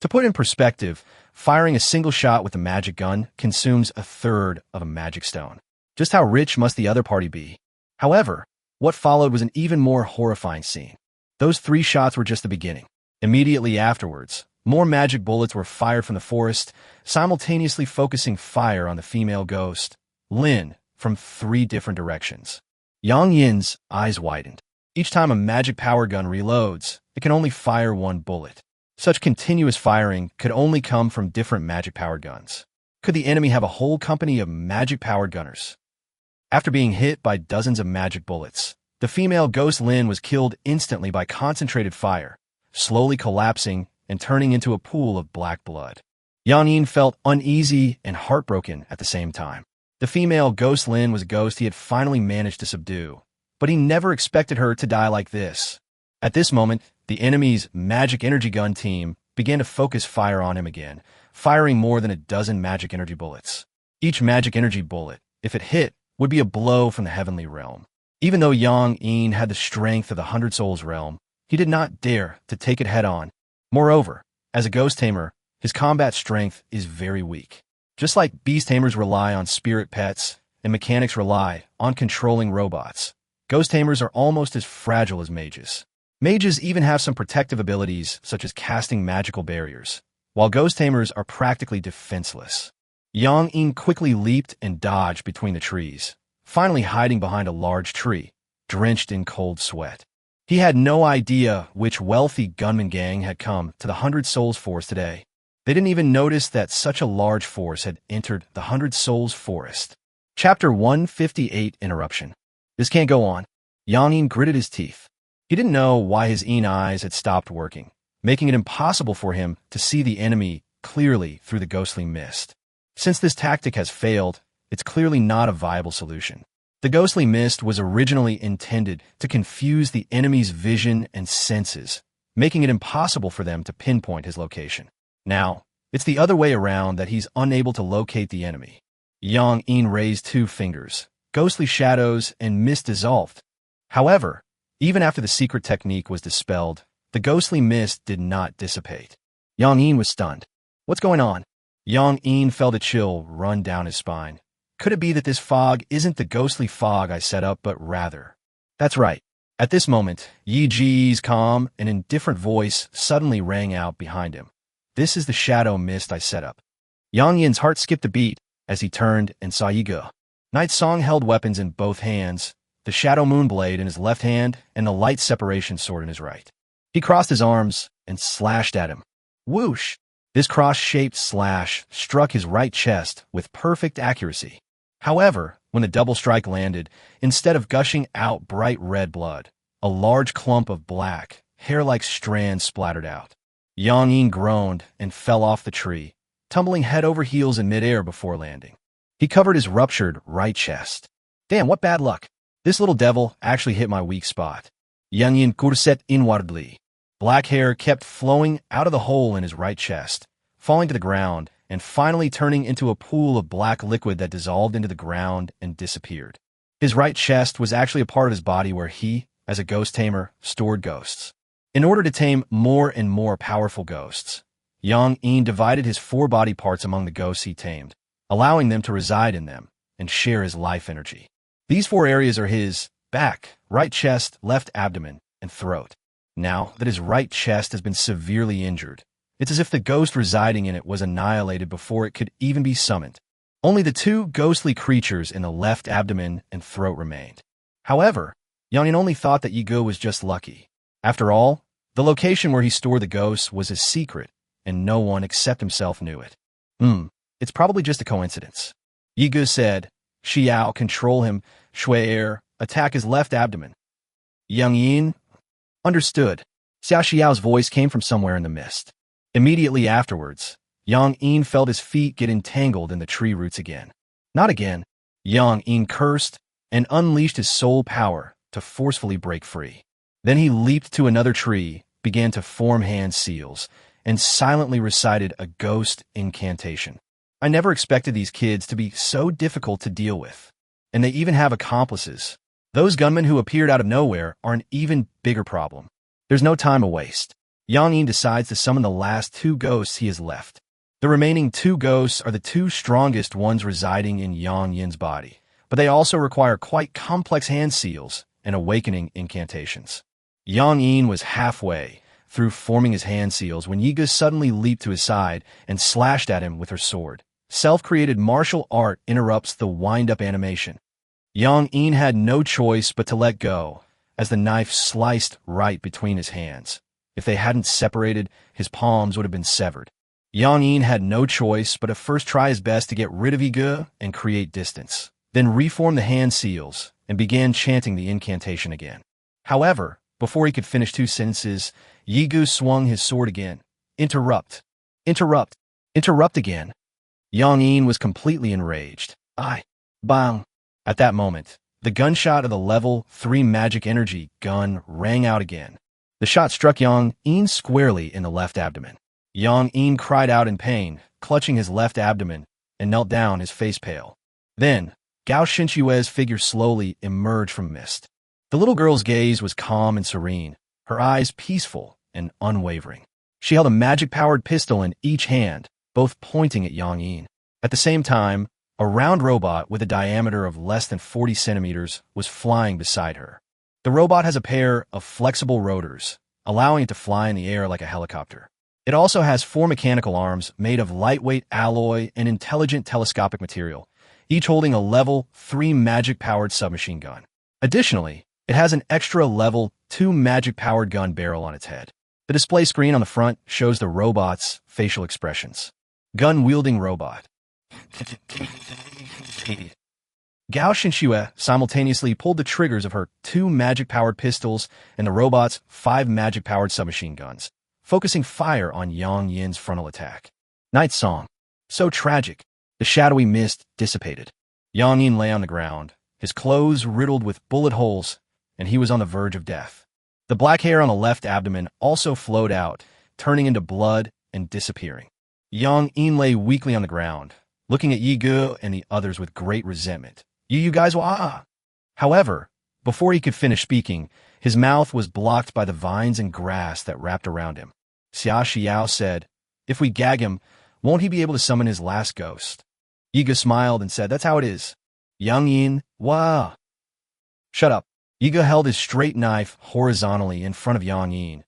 To put in perspective, firing a single shot with a magic gun consumes 1/3 of a magic stone. Just how rich must the other party be? However, what followed was an even more horrifying scene. Those 3 shots were just the beginning. Immediately afterwards, more magic bullets were fired from the forest, simultaneously focusing fire on the female Ghost, Lin, from 3 different directions. Yang Yin's eyes widened. Each time a magic power gun reloads, it can only fire one bullet. Such continuous firing could only come from different magic-powered guns. Could the enemy have a whole company of magic-powered gunners? After being hit by dozens of magic bullets, the female ghost Lin was killed instantly by concentrated fire, slowly collapsing and turning into a pool of black blood. Yang Yin felt uneasy and heartbroken at the same time. The female ghost Lin was a ghost he had finally managed to subdue, but he never expected her to die like this. At this moment, the enemy's magic energy gun team began to focus fire on him again, firing more than a dozen magic energy bullets. Each magic energy bullet, if it hit, would be a blow from the heavenly realm. Even though Yang Yin had the strength of the 100 Souls realm, he did not dare to take it head-on. Moreover, as a ghost tamer, his combat strength is very weak. Just like beast tamers rely on spirit pets and mechanics rely on controlling robots, ghost tamers are almost as fragile as mages. Mages even have some protective abilities such as casting magical barriers, while ghost tamers are practically defenseless. Yang Yin quickly leaped and dodged between the trees, finally hiding behind a large tree, drenched in cold sweat. He had no idea which wealthy gunman gang had come to the 100 Souls force today. They didn't even notice that such a large force had entered the 100 Souls forest. Chapter 158 Interruption. This can't go on. Yang Yin gritted his teeth. He didn't know why his Yin eyes had stopped working, making it impossible for him to see the enemy clearly through the ghostly mist. Since this tactic has failed, it's clearly not a viable solution. The ghostly mist was originally intended to confuse the enemy's vision and senses, making it impossible for them to pinpoint his location. Now, it's the other way around that he's unable to locate the enemy. Yang Yin raised 2 fingers. Ghostly shadows and mist dissolved. However, even after the secret technique was dispelled, the ghostly mist did not dissipate. Yang Yin was stunned. What's going on? Yang Yin felt a chill run down his spine. Could it be that this fog isn't the ghostly fog I set up, but rather? That's right. At this moment, Yi Ji's calm and indifferent voice suddenly rang out behind him. This is the shadow mist I set up. Yang Yin's heart skipped a beat as he turned and saw Yi Ge. Night Song held weapons in both hands, the shadow moon blade in his left hand and the light separation sword in his right. He crossed his arms and slashed at him. Whoosh! This cross-shaped slash struck his right chest with perfect accuracy. However, when the double strike landed, instead of gushing out bright red blood, a large clump of black, hair-like strands splattered out. Yang Yin groaned and fell off the tree, tumbling head over heels in midair before landing. He covered his ruptured right chest. Damn, what bad luck. This little devil actually hit my weak spot. Yang Yin coursait inwardly. Black hair kept flowing out of the hole in his right chest, falling to the ground, and finally turning into a pool of black liquid that dissolved into the ground and disappeared. His right chest was actually a part of his body where he, as a ghost tamer, stored ghosts. In order to tame more and more powerful ghosts, Yang Yin divided his 4 body parts among the ghosts he tamed, allowing them to reside in them and share his life energy. These 4 areas are his back, right chest, left abdomen, and throat. Now that his right chest has been severely injured, it's as if the ghost residing in it was annihilated before it could even be summoned. Only the 2 ghostly creatures in the left abdomen and throat remained. However, Yang Yin only thought that Yi Ge was just lucky. After all, the location where he stored the ghosts was his secret, and no one except himself knew it. It's probably just a coincidence. Yi Ge said, Xiao, control him, Shui Er, attack his left abdomen. Yang Yin understood. Xiao Xiao's voice came from somewhere in the mist. Immediately afterwards, Yang Yin felt his feet get entangled in the tree roots again. Not again. Yang Yin cursed and unleashed his soul power to forcefully break free. Then he leaped to another tree, began to form hand seals, and silently recited a ghost incantation. I never expected these kids to be so difficult to deal with. And they even have accomplices. Those gunmen who appeared out of nowhere are an even bigger problem. There's no time to waste. Yang Yin decides to summon the last 2 ghosts he has left. The remaining 2 ghosts are the 2 strongest ones residing in Yang Yin's body, but they also require quite complex hand seals and awakening incantations. Yang Yin was halfway through forming his hand seals when Yi Ge suddenly leaped to his side and slashed at him with her sword. Self-created martial art interrupts the wind-up animation. Yang Yin had no choice but to let go, as the knife sliced right between his hands. If they hadn't separated, his palms would have been severed. Yang Yin had no choice but to first try his best to get rid of Yi Ge and create distance, then reform the hand seals and began chanting the incantation again. However, before he could finish 2 sentences, Yi Ge swung his sword again. Interrupt. Interrupt. Interrupt again. Yang Yin was completely enraged. Bang. At that moment, the gunshot of the level 3 magic energy gun rang out again. The shot struck Yang Yin squarely in the left abdomen. Yang Yin cried out in pain, clutching his left abdomen, and knelt down, his face pale. Then, Gao Xinxue's figure slowly emerged from mist. The little girl's gaze was calm and serene, her eyes peaceful and unwavering. She held a magic-powered pistol in each hand, both pointing at Yang Yin. At the same time, a round robot with a diameter of less than 40 centimeters was flying beside her. The robot has a pair of flexible rotors, allowing it to fly in the air like a helicopter. It also has 4 mechanical arms made of lightweight alloy and intelligent telescopic material, each holding a level 3 magic-powered submachine gun. Additionally, it has an extra level 2 magic-powered gun barrel on its head. The display screen on the front shows the robot's facial expressions. Gun-wielding robot. Gao Xinxue simultaneously pulled the triggers of her 2 magic-powered pistols and the robot's 5 magic-powered submachine guns, focusing fire on Yang Yin's frontal attack. Night song. So tragic. The shadowy mist dissipated. Yang Yin lay on the ground, his clothes riddled with bullet holes, and he was on the verge of death. The black hair on the left abdomen also flowed out, turning into blood and disappearing. Yang Yin lay weakly on the ground, looking at Yi Ge and the others with great resentment. You guys will However, before he could finish speaking, his mouth was blocked by the vines and grass that wrapped around him. Xia Xiao said, "If we gag him, won't he be able to summon his last ghost?" Yi Ge smiled and said, "That's how it is." Yang Yin, "Wah." "Shut up." Yi Ge held his straight knife horizontally in front of Yang Yin.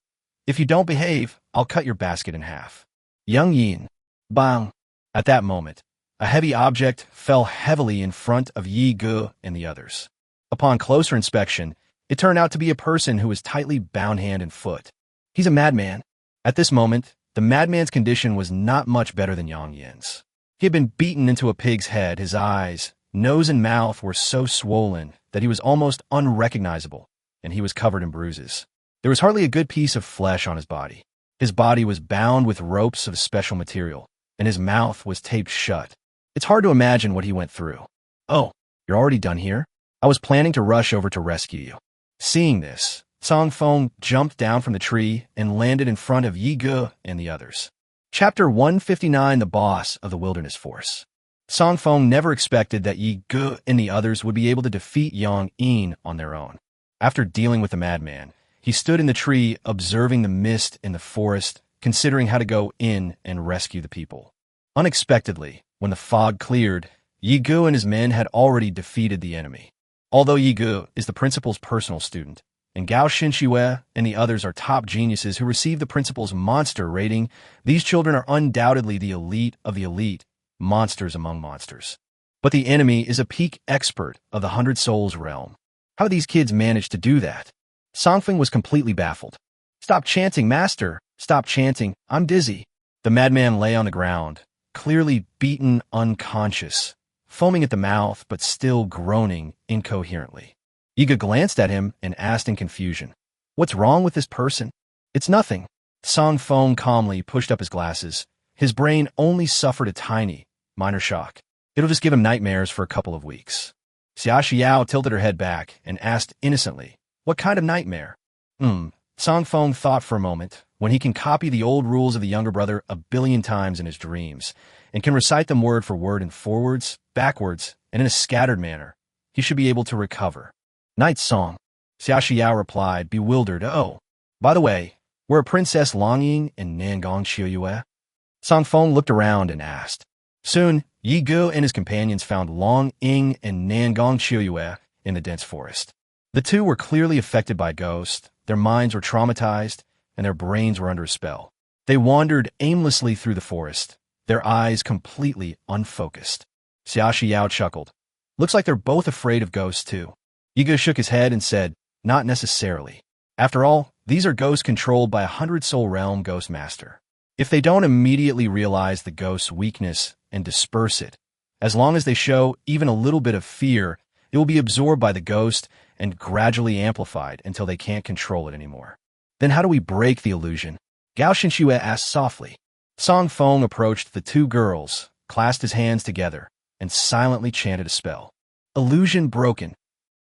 "If you don't behave, I'll cut your basket in half." Yang Yin, bang. At that moment, a heavy object fell heavily in front of Yi Ge and the others. Upon closer inspection, it turned out to be a person who was tightly bound hand and foot. He's a madman. At this moment, the madman's condition was not much better than Yang Yin's. He had been beaten into a pig's head. His eyes, nose, and mouth were so swollen that he was almost unrecognizable, and he was covered in bruises. There was hardly a good piece of flesh on his body. His body was bound with ropes of special material, and his mouth was taped shut. It's hard to imagine what he went through. "Oh, you're already done here? I was planning to rush over to rescue you." Seeing this, Song Feng jumped down from the tree and landed in front of Yi Ge and the others. Chapter 159, The Boss of the Wilderness Force. Song Feng never expected that Yi Ge and the others would be able to defeat Yang Yin on their own. After dealing with the madman, he stood in the tree observing the mist in the forest, considering how to go in and rescue the people. Unexpectedly, when the fog cleared, Yi Ge and his men had already defeated the enemy. Although Yi Ge is the principal's personal student, and Gao Xinxue and the others are top geniuses who receive the principal's monster rating, these children are undoubtedly the elite of the elite, monsters among monsters. But the enemy is a peak expert of the 100 Souls realm. How do these kids manage to do that? Songfeng was completely baffled. "Stop chanting, master! Stop chanting! I'm dizzy!" The madman lay on the ground, clearly beaten unconscious, foaming at the mouth but still groaning incoherently. Yi Ge glanced at him and asked in confusion, "What's wrong with this person?" "It's nothing." Song Feng calmly pushed up his glasses. His brain only suffered a tiny, minor shock. It'll just give him nightmares for a couple of weeks. Xia Xiao tilted her head back and asked innocently, "What kind of nightmare?" Song Feng thought for a moment. When he can copy the old rules of the younger brother 1,000,000,000 times in his dreams, and can recite them word for word in forwards, backwards, and in a scattered manner, he should be able to recover. "Night song," Xia Xiao replied, bewildered. "Oh, by the way, where are Princess Longying and Nangong Qiuyue?" Song Feng looked around and asked. Soon, Yi Ge and his companions found Long Ying and Nangong Qiuyue in the dense forest. The two were clearly affected by ghosts, their minds were traumatized, and their brains were under a spell. They wandered aimlessly through the forest, their eyes completely unfocused. Xia Xiao chuckled. "Looks like they're both afraid of ghosts too." Yi Ge shook his head and said, Not necessarily. After all, these are ghosts controlled by a 100-soul realm ghost master. If they don't immediately realize the ghost's weakness and disperse it, as long as they show even a little bit of fear, it will be absorbed by the ghost and gradually amplified until they can't control it anymore. Then how do we break the illusion? Gao Xinxue asked softly. Song Feng approached the two girls, clasped his hands together, and silently chanted a spell. Illusion broken.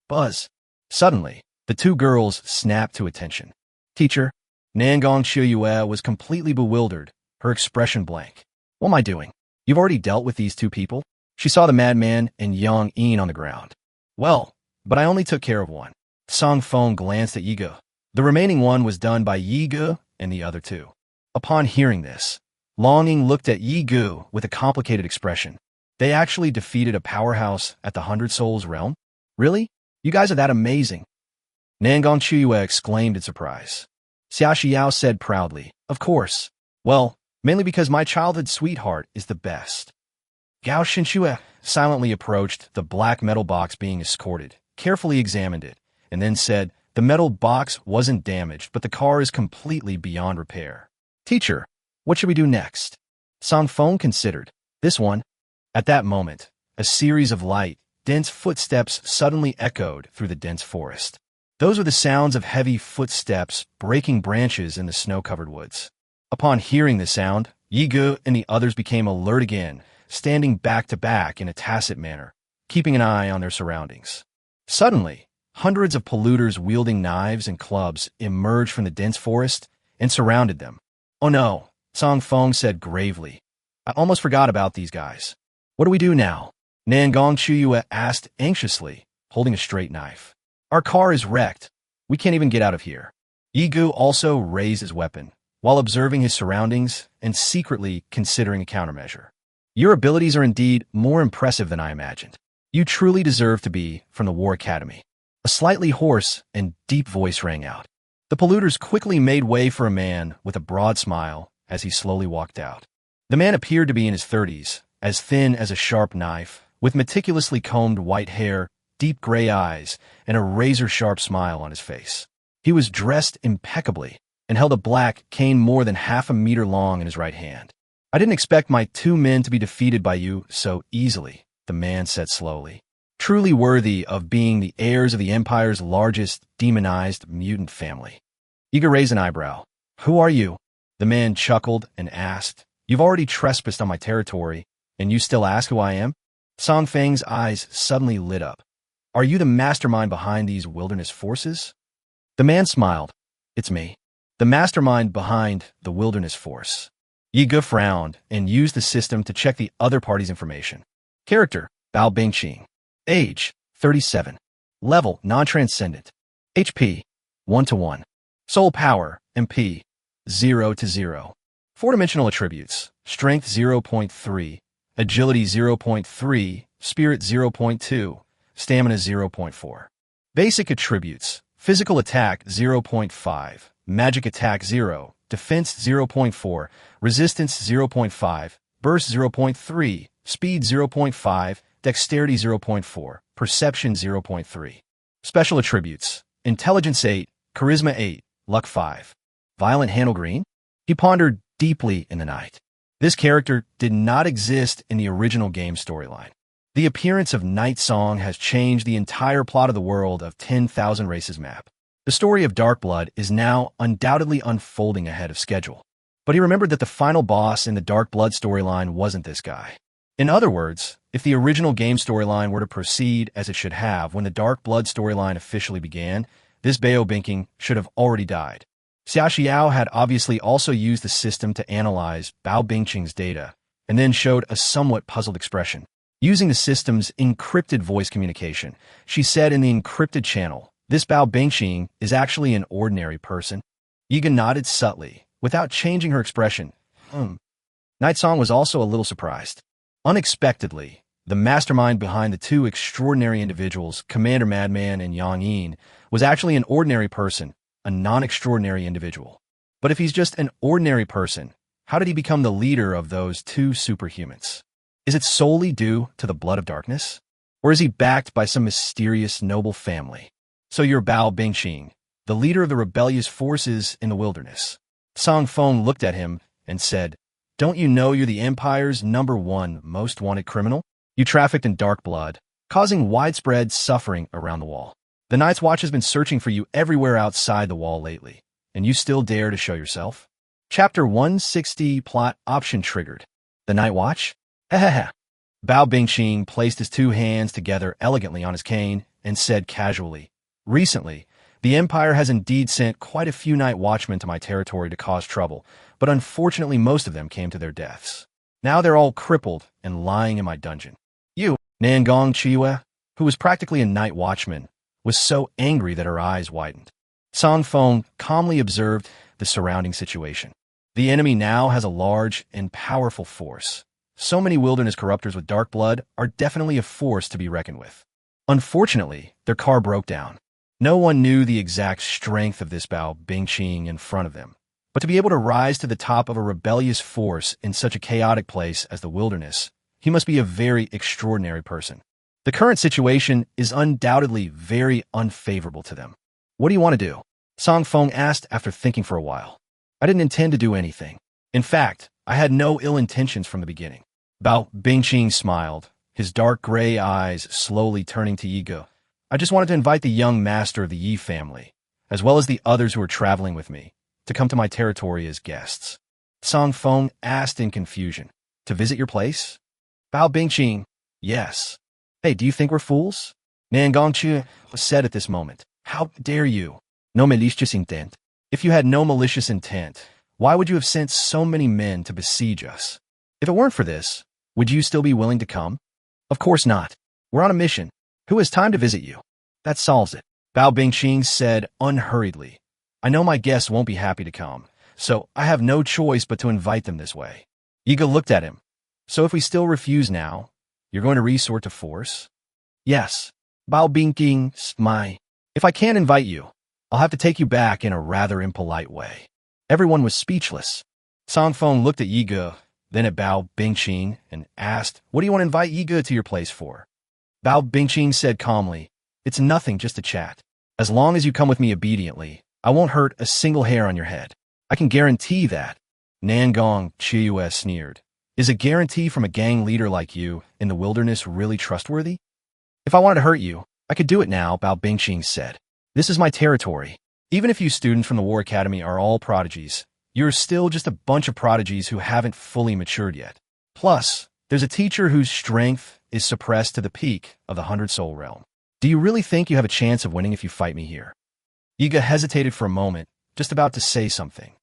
Buzz. Suddenly, the two girls snapped to attention. Teacher, Nangong Shiyue was completely bewildered, her expression blank. What am I doing? You've already dealt with these two people? She saw the madman and Yang Yin on the ground. Well, but I only took care of one. Song Feng glanced at Yiga. The remaining one was done by Yiga and the other two. Upon hearing this, Longing looked at Yigu with a complicated expression. They actually defeated a powerhouse at the 100 Souls realm? Really? You guys are that amazing. Nangong Shiyue exclaimed in surprise. Xia Xiao said proudly, Of course. Well, mainly because my childhood sweetheart is the best. Gao Xinxue silently approached the black metal box being escorted, carefully examined it, and then said, The metal box wasn't damaged, but the car is completely beyond repair. Teacher, what should we do next? Song Feng considered. This one. At that moment, a series of light, dense footsteps suddenly echoed through the dense forest. Those were the sounds of heavy footsteps breaking branches in the snow-covered woods. Upon hearing the sound, Yigu and the others became alert again, standing back to back in a tacit manner, keeping an eye on their surroundings. Suddenly, hundreds of polluters wielding knives and clubs emerged from the dense forest and surrounded them. Oh no, Song Feng said gravely. I almost forgot about these guys. What do we do now? Nangong Shiyue asked anxiously, holding a straight knife. Our car is wrecked. We can't even get out of here. Yigu also raised his weapon, while observing his surroundings and secretly considering a countermeasure. Your abilities are indeed more impressive than I imagined. You truly deserve to be from the War Academy. A slightly hoarse and deep voice rang out. The polluters quickly made way for a man with a broad smile as he slowly walked out. The man appeared to be in his 30s, as thin as a sharp knife, with meticulously combed white hair, deep gray eyes, and a razor-sharp smile on his face. He was dressed impeccably and held a black cane more than half a meter long in his right hand. I didn't expect my two men to be defeated by you so easily, the man said slowly. Truly worthy of being the heirs of the Empire's largest demonized mutant family. Yiga raised an eyebrow. Who are you? The man chuckled and asked, You've already trespassed on my territory, and you still ask who I am? Song Feng's eyes suddenly lit up. Are you the mastermind behind these wilderness forces? The man smiled. It's me. The mastermind behind the wilderness force. Yiga frowned and used the system to check the other party's information. Character, Bao Bingqing. Age, 37. Level, non-transcendent. HP, 1-1. Soul power, MP, 0-0. Four-dimensional attributes, Strength 0.3, Agility 0.3, Spirit 0.2, Stamina 0.4. Basic attributes, Physical attack 0.5, Magic attack 0, Defense 0.4, Resistance 0.5, Burst 0.3, Speed 0.5, Dexterity 0.4, Perception 0.3. Special attributes, Intelligence 8, Charisma 8, Luck 5. Violent Handle Green? He pondered deeply in the night. This character did not exist in the original game storyline. The appearance of Night Song has changed the entire plot of the world of 10,000 Races map. The story of Dark Blood is now undoubtedly unfolding ahead of schedule. But he remembered that the final boss in the Dark Blood storyline wasn't this guy. In other words, if the original game storyline were to proceed as it should have when the Dark Blood storyline officially began, this Bao Bingqing should have already died. Xia Xiao had obviously also used the system to analyze Bao Bingqing's data, and then showed a somewhat puzzled expression. Using the system's encrypted voice communication, she said in the encrypted channel, this Bao Bingqing is actually an ordinary person. Yiga nodded subtly, without changing her expression. Night Song was also a little surprised. Unexpectedly, the mastermind behind the two extraordinary individuals, Commander Madman and Yang Yin, was actually an ordinary person, a non-extraordinary individual. But if he's just an ordinary person, how did he become the leader of those two superhumans? Is it solely due to the blood of darkness? Or is he backed by some mysterious noble family? So you're Bao Bingqing, the leader of the rebellious forces in the wilderness. Song Feng looked at him and said, "Don't you know you're the Empire's #1 most wanted criminal? You trafficked in dark blood, causing widespread suffering around the wall. The Night's Watch has been searching for you everywhere outside the wall lately, and you still dare to show yourself?" Chapter 160 Plot Option Triggered. The Night Watch? Hehehe. Bao Bingqing placed his two hands together elegantly on his cane and said casually, "Recently, the Empire has indeed sent quite a few night watchmen to my territory to cause trouble, but unfortunately most of them came to their deaths. Now they're all crippled and lying in my dungeon." You, Nangong Chiwe, who was practically a night watchman, was so angry that her eyes widened. Song Feng calmly observed the surrounding situation. The enemy now has a large and powerful force. So many wilderness corruptors with dark blood are definitely a force to be reckoned with. Unfortunately, their car broke down. No one knew the exact strength of this Bao Bingqing in front of them. But to be able to rise to the top of a rebellious force in such a chaotic place as the wilderness, he must be a very extraordinary person. The current situation is undoubtedly very unfavorable to them. "What do you want to do?" Song Feng asked after thinking for a while. "I didn't intend to do anything. In fact, I had no ill intentions from the beginning." Bao Bingqing smiled, his dark gray eyes slowly turning to Yigo. "I just wanted to invite the young master of the Yi family, as well as the others who are traveling with me, to come to my territory as guests." Song Feng asked in confusion, "To visit your place?" Bao Bingqing, "Yes." "Hey, do you think we're fools?" Nangongqi said at this moment, "How dare you? No malicious intent. If you had no malicious intent, why would you have sent so many men to besiege us? If it weren't for this, would you still be willing to come?" "Of course not. We're on a mission. Who has time to visit you?" "That solves it," Bao Bingqing said unhurriedly. "I know my guests won't be happy to come, so I have no choice but to invite them this way." Yiga looked at him. "So if we still refuse now, you're going to resort to force?" "Yes." Bao Bingqing smiled. "If I can't invite you, I'll have to take you back in a rather impolite way." Everyone was speechless. Song Feng looked at Yiga, then at Bao Bingqing, and asked, "What do you want to invite Yiga to your place for?" Bao Bingqing said calmly, "It's nothing, just a chat. As long as you come with me obediently, I won't hurt a single hair on your head. I can guarantee that." Nangong Chiue sneered. "Is a guarantee from a gang leader like you in the wilderness really trustworthy?" "If I wanted to hurt you, I could do it now," Bao Bingqing said. "This is my territory. Even if you students from the War Academy are all prodigies, you're still just a bunch of prodigies who haven't fully matured yet. Plus, there's a teacher whose strength is suppressed to the peak of the 100-soul realm. Do you really think you have a chance of winning if you fight me here?" Yiga hesitated for a moment, just about to say something.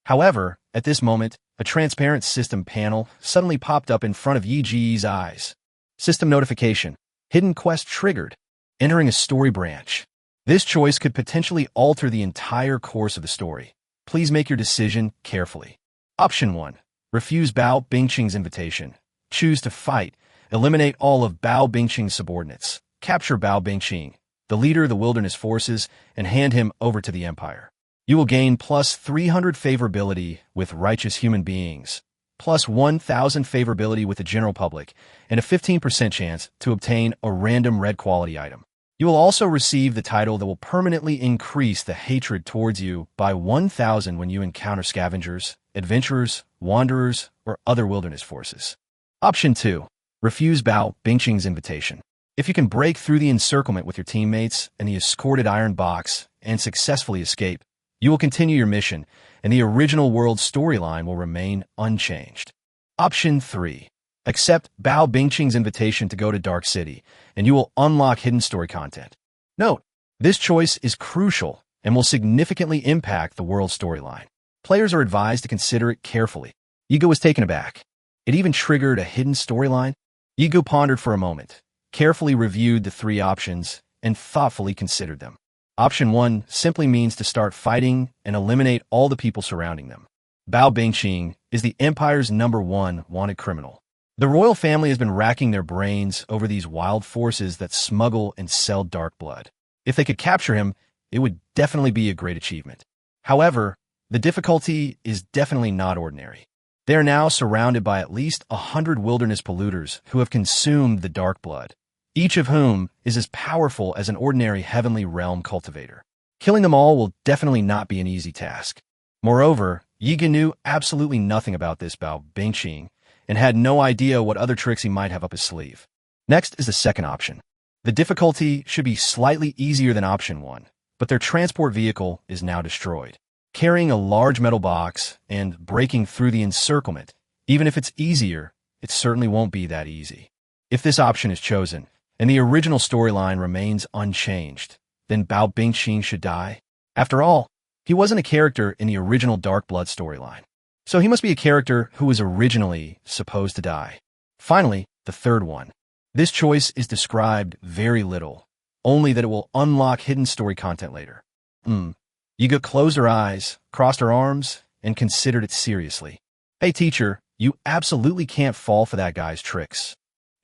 However, at this moment, a transparent system panel suddenly popped up in front of Yi Ji's eyes. System notification. Hidden quest triggered. Entering a story branch. This choice could potentially alter the entire course of the story. Please make your decision carefully. Option 1. Refuse Bao Bingqing's invitation. Choose to fight. Eliminate all of Bao Bingqing's subordinates. Capture Bao Bingqing, the leader of the wilderness forces, and hand him over to the Empire. You will gain plus 300 favorability with righteous human beings, plus 1,000 favorability with the general public, and a 15% chance to obtain a random red quality item. You will also receive the title that will permanently increase the hatred towards you by 1,000 when you encounter scavengers, adventurers, wanderers, or other wilderness forces. Option 2. Refuse Bao Bingqing's invitation. If you can break through the encirclement with your teammates and the escorted iron box and successfully escape, you will continue your mission, and the original world storyline will remain unchanged. Option 3. Accept Bao Bingqing's invitation to go to Dark City, and you will unlock hidden story content. Note, this choice is crucial and will significantly impact the world storyline. Players are advised to consider it carefully. Yigo was taken aback. It even triggered a hidden storyline? Yigo pondered for a moment, carefully reviewed the 3 options, and thoughtfully considered them. Option 1 simply means to start fighting and eliminate all the people surrounding them. Bao Bingqing is the Empire's #1 wanted criminal. The royal family has been racking their brains over these wild forces that smuggle and sell dark blood. If they could capture him, it would definitely be a great achievement. However, the difficulty is definitely not ordinary. They are now surrounded by at least 100 wilderness polluters who have consumed the dark blood, each of whom is as powerful as an ordinary heavenly realm cultivator. Killing them all will definitely not be an easy task. Moreover, Yiga knew absolutely nothing about this Bao Bingqing and had no idea what other tricks he might have up his sleeve. Next is the second option. The difficulty should be slightly easier than option 1, but their transport vehicle is now destroyed. Carrying a large metal box and breaking through the encirclement, even if it's easier, it certainly won't be that easy. If this option is chosen, and the original storyline remains unchanged, then Bao Bingqing should die. After all, he wasn't a character in the original Dark Blood storyline, so he must be a character who was originally supposed to die. Finally, the third one. This choice is described very little, only that it will unlock hidden story content later. Yiga closed her eyes, crossed her arms, and considered it seriously. Hey teacher, you absolutely can't fall for that guy's tricks.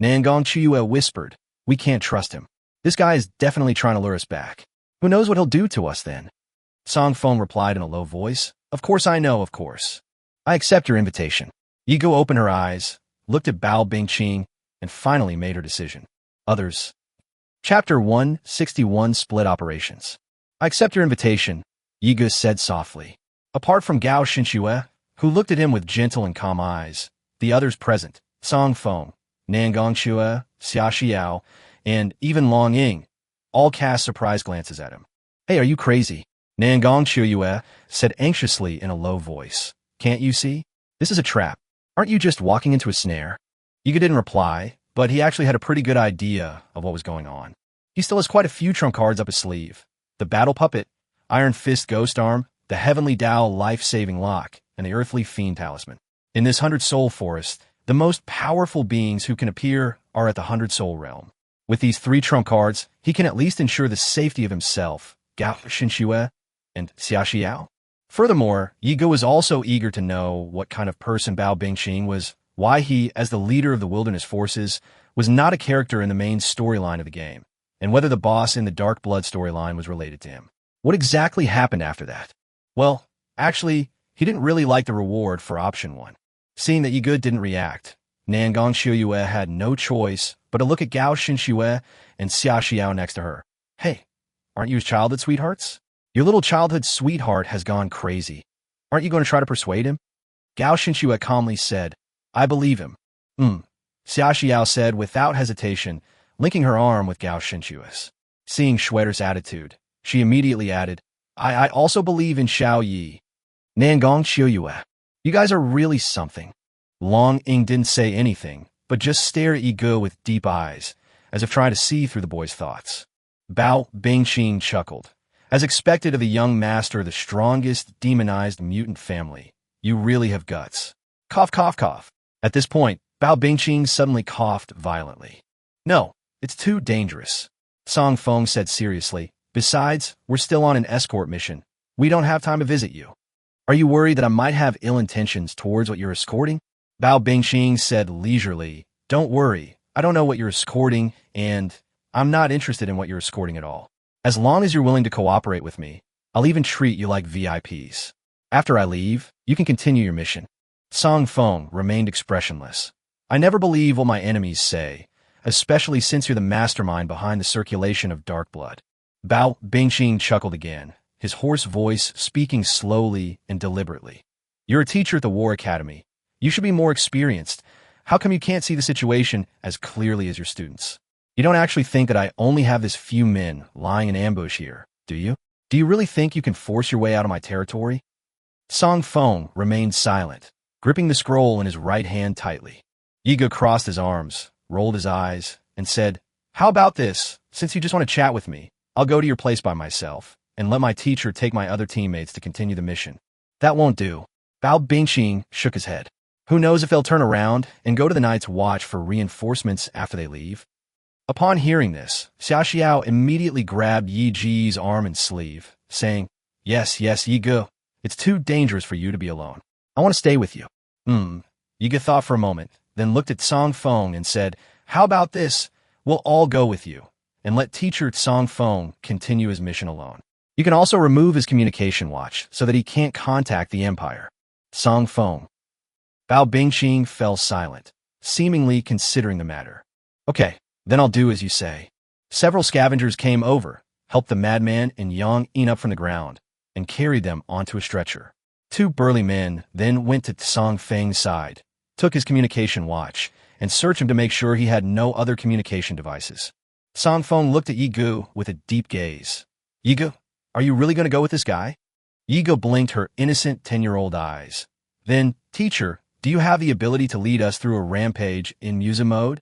Nangong Chiyue whispered, we can't trust him. This guy is definitely trying to lure us back. Who knows what he'll do to us then? Song Feng replied in a low voice, of course I know, of course. I accept your invitation. Yigo opened her eyes, looked at Bao Bingqing, and finally made her decision. Others. Chapter 161 Split Operations. I accept your invitation, Yiga said softly. Apart from Gao Xinxue, who looked at him with gentle and calm eyes, the others present, Song Feng, Nangong Xue, Xia Xiao, and even Long Ying, all cast surprised glances at him. Hey, are you crazy? Nangong Xue said anxiously in a low voice. Can't you see? This is a trap. Aren't you just walking into a snare? Yiga didn't reply, but he actually had a pretty good idea of what was going on. He still has quite a few trump cards up his sleeve. The Battle Puppet, Iron Fist Ghost Arm, the Heavenly Tao Life-Saving Lock, and the Earthly Fiend Talisman. In this 100-soul forest, the most powerful beings who can appear are at the 100-soul realm. With these 3 trump cards, he can at least ensure the safety of himself, Gao Xinxue, and Xia Xiao. Furthermore, Yiga was also eager to know what kind of person Bao Bingqing was, why he, as the leader of the wilderness forces, was not a character in the main storyline of the game, and whether the boss in the Dark Blood storyline was related to him. What exactly happened after that? Well, actually, he didn't really like the reward for option 1. Seeing that Yiga didn't react, Nangong Xiuyue had no choice but to look at Gao Xinxue and Xia Xiao next to her. Hey, aren't you his childhood sweethearts? Your little childhood sweetheart has gone crazy. Aren't you going to try to persuade him? Gao Xinxue calmly said, I believe him. Xia Xiao said without hesitation, linking her arm with Gao Xinxue's. Seeing Schwetter's attitude, she immediately added, I also believe in Xiao Yi. Nangong Xiuyue. You guys are really something. Long Ying didn't say anything, but just stared at Yigo with deep eyes, as if trying to see through the boy's thoughts. Bao Bingqing chuckled. As expected of a young master of the strongest demonized mutant family, you really have guts. Cough, cough, cough. At this point, Bao Bingqing suddenly coughed violently. No, it's too dangerous. Song Feng said seriously. Besides, we're still on an escort mission. We don't have time to visit you. Are you worried that I might have ill intentions towards what you're escorting? Bao Bingqing said leisurely, don't worry. I don't know what you're escorting, and I'm not interested in what you're escorting at all. As long as you're willing to cooperate with me, I'll even treat you like VIPs. After I leave, you can continue your mission. Song Feng remained expressionless. I never believe what my enemies say, especially since you're the mastermind behind the circulation of dark blood. Bao Bingqing chuckled again, his hoarse voice speaking slowly and deliberately. You're a teacher at the War Academy. You should be more experienced. How come you can't see the situation as clearly as your students? You don't actually think that I only have this few men lying in ambush here, do you? Do you really think you can force your way out of my territory? Song Feng remained silent, gripping the scroll in his right hand tightly. Yiga crossed his arms, rolled his eyes, and said, How about this? Since you just want to chat with me, I'll go to your place by myself, and let my teacher take my other teammates to continue the mission. That won't do. Bao Bingqing shook his head. Who knows if they'll turn around and go to the Night's Watch for reinforcements after they leave? Upon hearing this, Xia Xiao immediately grabbed Yi Ji's arm and sleeve, saying, Yes, Yi Go. It's too dangerous for you to be alone. I want to stay with you. Yiga thought for a moment, then looked at Song Feng and said, How about this? We'll all go with you, and let teacher Song Feng continue his mission alone. You can also remove his communication watch so that he can't contact the Empire. Song Feng. Bao Bingqing fell silent, seemingly considering the matter. Okay, Then I'll do as you say. Several scavengers came over, helped the madman and Yang Yin up from the ground, and carried them onto a stretcher. Two burly men then went to Song Feng's side, took his communication watch, and searched him to make sure he had no other communication devices. Song Feng looked at Yigu with a deep gaze. Yigu, are you really going to go with this guy? Yigu blinked her innocent 10-year-old eyes. Then, teacher, do you have the ability to lead us through a rampage in Musa mode?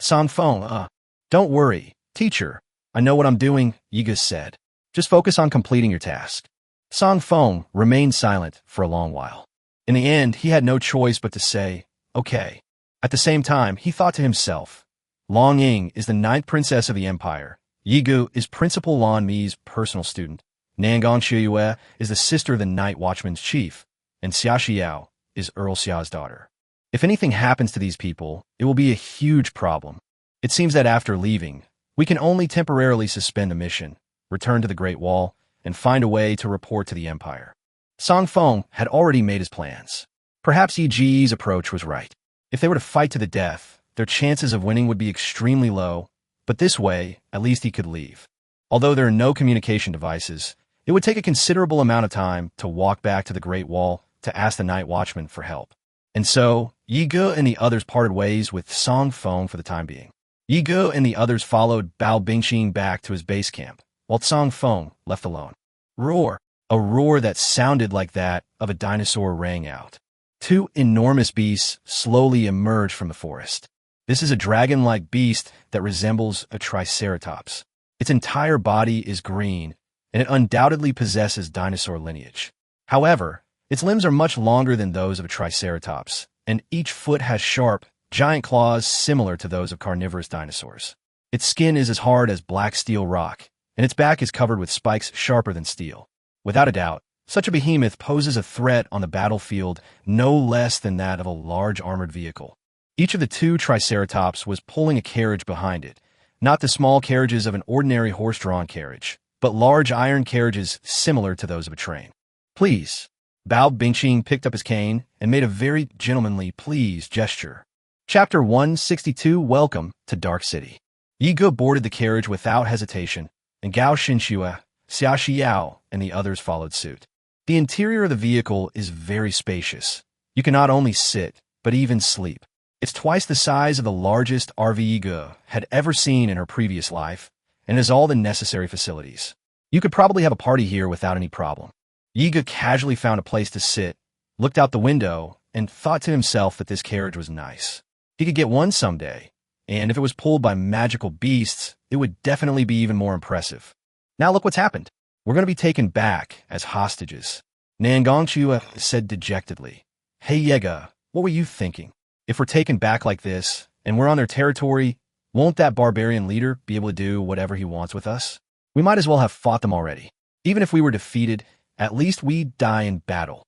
Song Feng, don't worry, teacher. I know what I'm doing, Yigu said. Just focus on completing your task. Song Feng remained silent for a long while. In the end, he had no choice but to say, okay. At the same time, he thought to himself, Long Ying is the 9th princess of the empire. Yigu is Principal Lan Mi's personal student. Nangong Shiyue is the sister of the Night Watchman's chief, and Xia Xiao is Earl Xiao's daughter. If anything happens to these people, it will be a huge problem. It seems that after leaving, we can only temporarily suspend the mission, return to the Great Wall, and find a way to report to the Empire. Song Feng had already made his plans. Perhaps Yi Ji's approach was right. If they were to fight to the death, their chances of winning would be extremely low, but this way, at least he could leave. Although there are no communication devices, it would take a considerable amount of time to walk back to the Great Wall to ask the Night Watchman for help. And so, Yigu and the others parted ways with Song Feng for the time being. Yigu and the others followed Bao Bingxing back to his base camp, while Song Feng left alone. Roar! A roar that sounded like that of a dinosaur rang out. Two enormous beasts slowly emerged from the forest. This is a dragon-like beast that resembles a triceratops. Its entire body is green, and it undoubtedly possesses dinosaur lineage. However, its limbs are much longer than those of a triceratops, and each foot has sharp, giant claws similar to those of carnivorous dinosaurs. Its skin is as hard as black steel rock, and its back is covered with spikes sharper than steel. Without a doubt, such a behemoth poses a threat on the battlefield no less than that of a large armored vehicle. Each of the two triceratops was pulling a carriage behind it, not the small carriages of an ordinary horse-drawn carriage, but large iron carriages similar to those of a train. Please. Bao Bingxing picked up his cane and made a very gentlemanly please gesture. Chapter 162 Welcome to Dark City. Yigu boarded the carriage without hesitation, and Gao Xinxue, Xia Xiao, and the others followed suit. The interior of the vehicle is very spacious. You can not only sit, but even sleep. It's twice the size of the largest RV Yigu had ever seen in her previous life, and has all the necessary facilities. You could probably have a party here without any problem. Yigu casually found a place to sit, looked out the window, and thought to himself that this carriage was nice. He could get one someday, and if it was pulled by magical beasts, it would definitely be even more impressive. Now look what's happened. We're going to be taken back as hostages. Nangong Chua said dejectedly. Hey Yega, what were you thinking? If we're taken back like this, and we're on their territory, won't that barbarian leader be able to do whatever he wants with us? We might as well have fought them already. Even if we were defeated, at least we'd die in battle.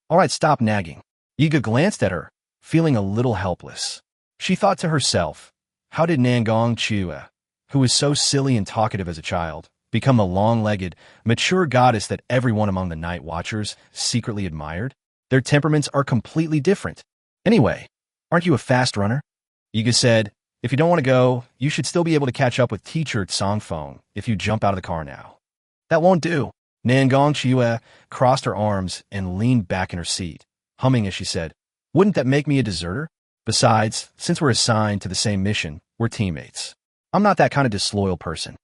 All right, stop nagging. Yiga glanced at her, feeling a little helpless. She thought to herself, how did Nangong Chua, who was so silly and talkative as a child, become a long-legged, mature goddess that everyone among the Night Watchers secretly admired? Their temperaments are completely different. Anyway, aren't you a fast runner? Yiga said, if you don't want to go, you should still be able to catch up with teacher Song Feng if you jump out of the car now. That won't do. Nangong Chua crossed her arms and leaned back in her seat, humming as she said, wouldn't that make me a deserter? Besides, since we're assigned to the same mission, we're teammates. I'm not that kind of disloyal person.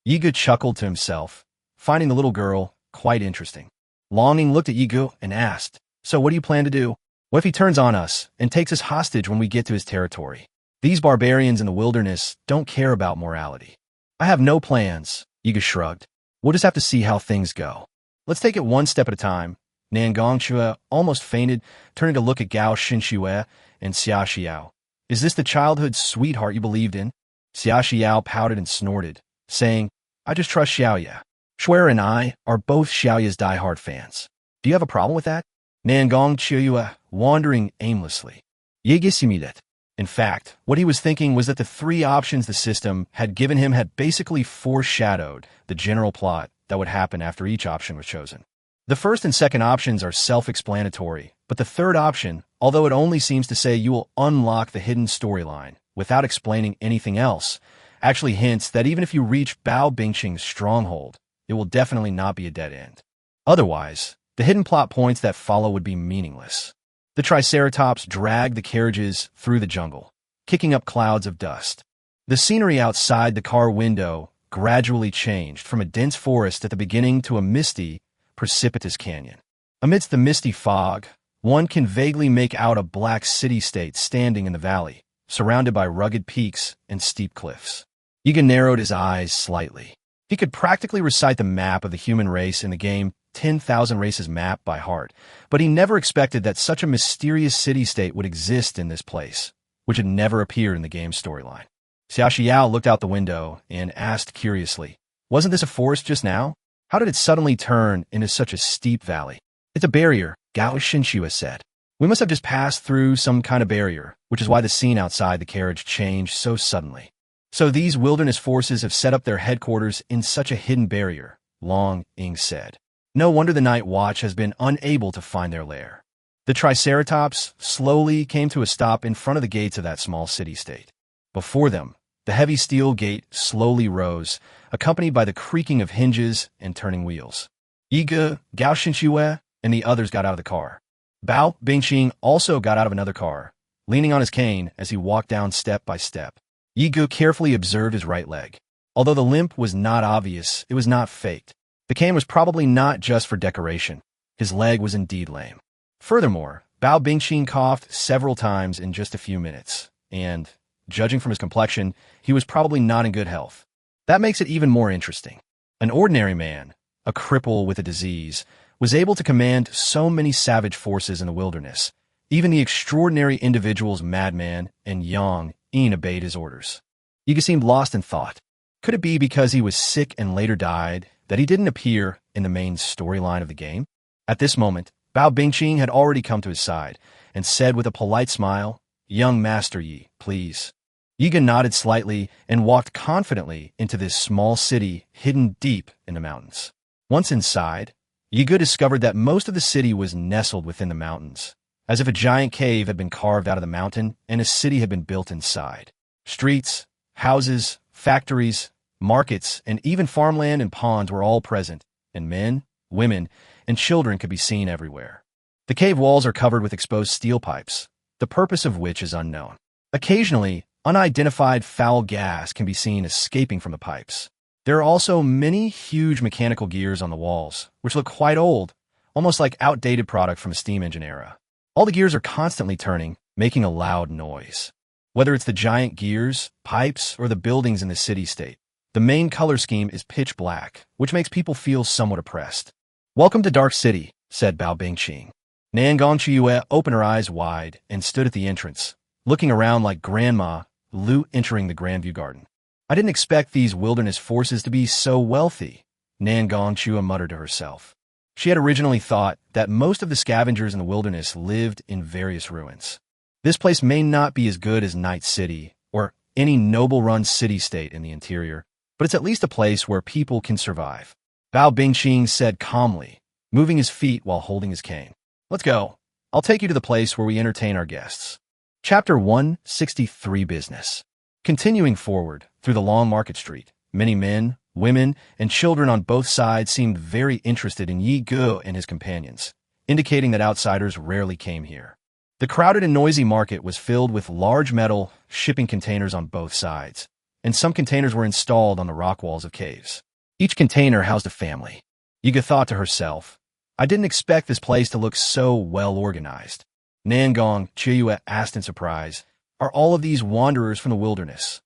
Yigu chuckled to himself, finding the little girl quite interesting. Longing looked at Yigu and asked, so what do you plan to do? What if he turns on us and takes us hostage when we get to his territory? These barbarians in the wilderness don't care about morality. I have no plans, Yigu shrugged. We'll just have to see how things go. Let's take it one step at a time. Nangong Chua almost fainted, turning to look at Gao Xinxue and Xia Xiao. Is this the childhood sweetheart you believed in? Xia Xiao pouted and snorted, saying, I just trust Xiaoya. Shuer and I are both Xiaoya's diehard fans. Do you have a problem with that? Nangong Chua wandering aimlessly. Yegisimidet. In fact, what he was thinking was that the three options the system had given him had basically foreshadowed the general plot that would happen after each option was chosen. The first and second options are self-explanatory, but the third option, although it only seems to say you will unlock the hidden storyline, without explaining anything else, actually hints that even if you reach Bao Bingqing's stronghold, it will definitely not be a dead end. Otherwise, the hidden plot points that follow would be meaningless. The Triceratops dragged the carriages through the jungle, kicking up clouds of dust. The scenery outside the car window gradually changed from a dense forest at the beginning to a misty, precipitous canyon. Amidst the misty fog, one can vaguely make out a black city-state standing in the valley, surrounded by rugged peaks and steep cliffs. Yiga narrowed his eyes slightly. He could practically recite the map of the human race in the game 10,000 Races map by heart, but he never expected that such a mysterious city-state would exist in this place, which had never appeared in the game's storyline. Xiaoxiao looked out the window and asked curiously, "Wasn't this a forest just now? How did it suddenly turn into such a steep valley?" "It's a barrier," Gao Xinxue said. "We must have just passed through some kind of barrier, which is why the scene outside the carriage changed so suddenly." "So these wilderness forces have set up their headquarters in such a hidden barrier," Long Ying said. "No wonder the Night Watch has been unable to find their lair." The Triceratops slowly came to a stop in front of the gates of that small city-state. Before them, the heavy steel gate slowly rose, accompanied by the creaking of hinges and turning wheels. Yiga, Gao Xinxue, and the others got out of the car. Bao Bingqing also got out of another car, leaning on his cane as he walked down step by step. Yiga carefully observed his right leg. Although the limp was not obvious, it was not faked. The cane was probably not just for decoration. His leg was indeed lame. Furthermore, Bao Bingqing coughed several times in just a few minutes, and, judging from his complexion, he was probably not in good health. That makes it even more interesting. An ordinary man, a cripple with a disease, was able to command so many savage forces in the wilderness. Even the extraordinary individual's madman and Yang Yin obeyed his orders. Yiga seemed lost in thought. Could it be because he was sick and later died that he didn't appear in the main storyline of the game? At this moment, Bao Bingqing had already come to his side and said with a polite smile, "Young Master Yi, please." Yiga nodded slightly and walked confidently into this small city hidden deep in the mountains. Once inside, Yiga discovered that most of the city was nestled within the mountains, as if a giant cave had been carved out of the mountain and a city had been built inside. Streets, houses, factories, markets, and even farmland and ponds were all present, and men, women, and children could be seen everywhere. The cave walls are covered with exposed steel pipes, the purpose of which is unknown. Occasionally, unidentified foul gas can be seen escaping from the pipes. There are also many huge mechanical gears on the walls, which look quite old, almost like outdated product from a steam engine era. All the gears are constantly turning, making a loud noise. Whether it's the giant gears, pipes, or the buildings in the city-state, the main color scheme is pitch black, which makes people feel somewhat oppressed. "Welcome to Dark City," said Bao Bingqing. Nangong Chiyue opened her eyes wide and stood at the entrance, looking around like Grandma Lu entering the Grandview Garden. "I didn't expect these wilderness forces to be so wealthy," Nangong Chiyue muttered to herself. She had originally thought that most of the scavengers in the wilderness lived in various ruins. This place may not be as good as Night City or any noble-run city-state in the interior, but it's at least a place where people can survive. Bao Bingqing said calmly, moving his feet while holding his cane. "Let's go. I'll take you to the place where we entertain our guests." Chapter 163 Business. Continuing forward through the long market street, many men, women, and children on both sides seemed very interested in Yi Ge and his companions, indicating that outsiders rarely came here. The crowded and noisy market was filled with large metal shipping containers on both sides, and some containers were installed on the rock walls of caves. Each container housed a family. Yiga thought to herself, "I didn't expect this place to look so well organized." Nangong Chiyue asked in surprise, "Are all of these wanderers from the wilderness?"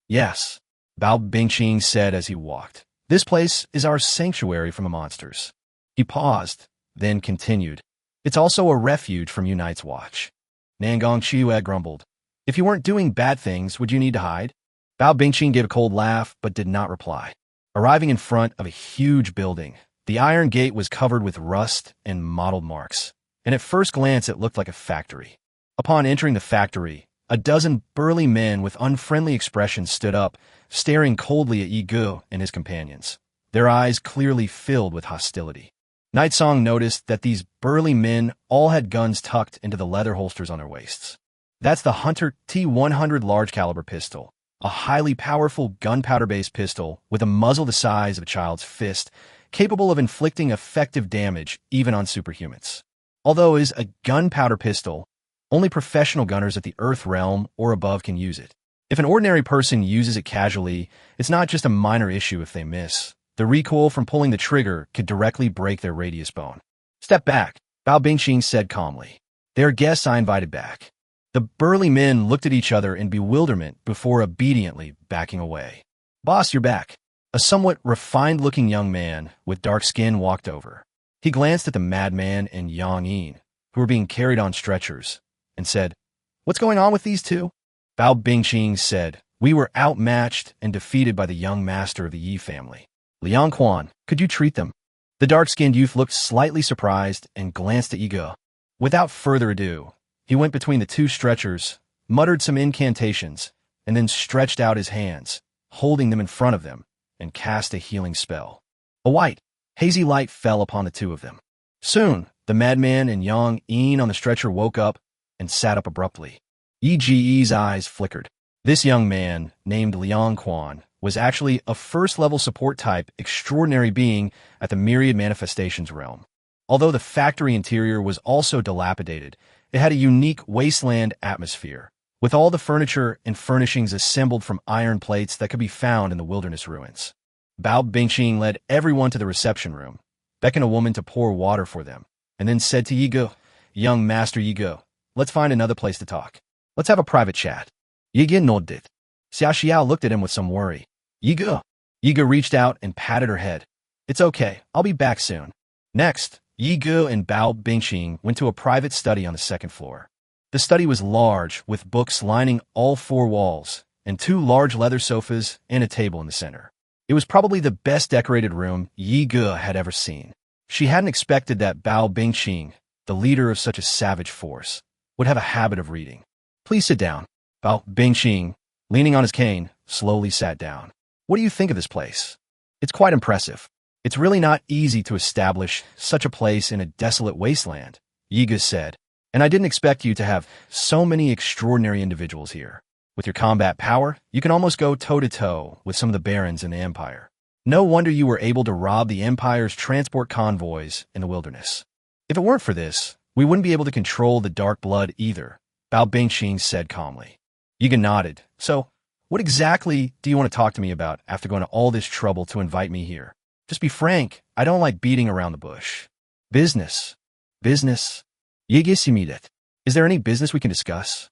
"Yes," Bao Bingqing said as he walked. "This place is our sanctuary from the monsters." He paused, then continued, "It's also a refuge from Unite's watch." Nangong Chiyue grumbled, "If you weren't doing bad things, would you need to hide?" Bao Bingqing gave a cold laugh, but did not reply. Arriving in front of a huge building, the iron gate was covered with rust and mottled marks, and at first glance it looked like a factory. Upon entering the factory, a dozen burly men with unfriendly expressions stood up, staring coldly at Yi Ge and his companions, their eyes clearly filled with hostility. Nightsong noticed that these burly men all had guns tucked into the leather holsters on their waists. That's the Hunter T100 large caliber pistol, a highly powerful gunpowder-based pistol with a muzzle the size of a child's fist, capable of inflicting effective damage even on superhumans. Although it is a gunpowder pistol, only professional gunners at the Earth realm or above can use it. If an ordinary person uses it casually, it's not just a minor issue if they miss. The recoil from pulling the trigger could directly break their radius bone. Step back, Bao Bingqing said calmly. They are guests I invited back. The burly men looked at each other in bewilderment before obediently backing away. Boss, you're back. A somewhat refined-looking young man with dark skin walked over. He glanced at the madman and Yang Yin, who were being carried on stretchers, and said, "What's going on with these two?" Bao Bingqing said, "We were outmatched and defeated by the young master of the Yi family. Liang Quan, could you treat them?" The dark-skinned youth looked slightly surprised and glanced at Yi Ge. Without further ado, he went between the two stretchers, muttered some incantations, and then stretched out his hands, holding them in front of them, and cast a healing spell. A white, hazy light fell upon the two of them. Soon, the madman and Yang Yin on the stretcher woke up and sat up abruptly. Yi Ji's eyes flickered. This young man, named Liang Quan, was actually a first-level support-type extraordinary being at the Myriad Manifestations realm. Although the factory interior was also dilapidated, it had a unique wasteland atmosphere, with all the furniture and furnishings assembled from iron plates that could be found in the wilderness ruins. Bao Bingqing led everyone to the reception room, beckoned a woman to pour water for them, and then said to Yi Ge, "Young Master Yi Ge, let's find another place to talk. Let's have a private chat." Yi Ge nodded. Xia Xiao looked at him with some worry. Yi Ge. Yi Ge reached out and patted her head. "It's okay, I'll be back soon." Next, Yi Ge and Bao Bingqing went to a private study on the second floor. The study was large, with books lining all four walls, and two large leather sofas and a table in the center. It was probably the best decorated room Yi Ge had ever seen. She hadn't expected that Bao Bingqing, the leader of such a savage force, would have a habit of reading. "Please sit down." Bao Bingqing, leaning on his cane, slowly sat down. "What do you think of this place?" "It's quite impressive. It's really not easy to establish such a place in a desolate wasteland," Yi Ge said. "And I didn't expect you to have so many extraordinary individuals here. With your combat power, you can almost go toe-to-toe with some of the barons in the Empire. No wonder you were able to rob the Empire's transport convoys in the wilderness. If it weren't for this, we wouldn't be able to control the dark blood either," Bao Bingqing said calmly. Yi Ge nodded. "So, what exactly do you want to talk to me about after going to all this trouble to invite me here? Just be frank, I don't like beating around the bush." "Business. Business. Yigisimedet. Is there any business we can discuss?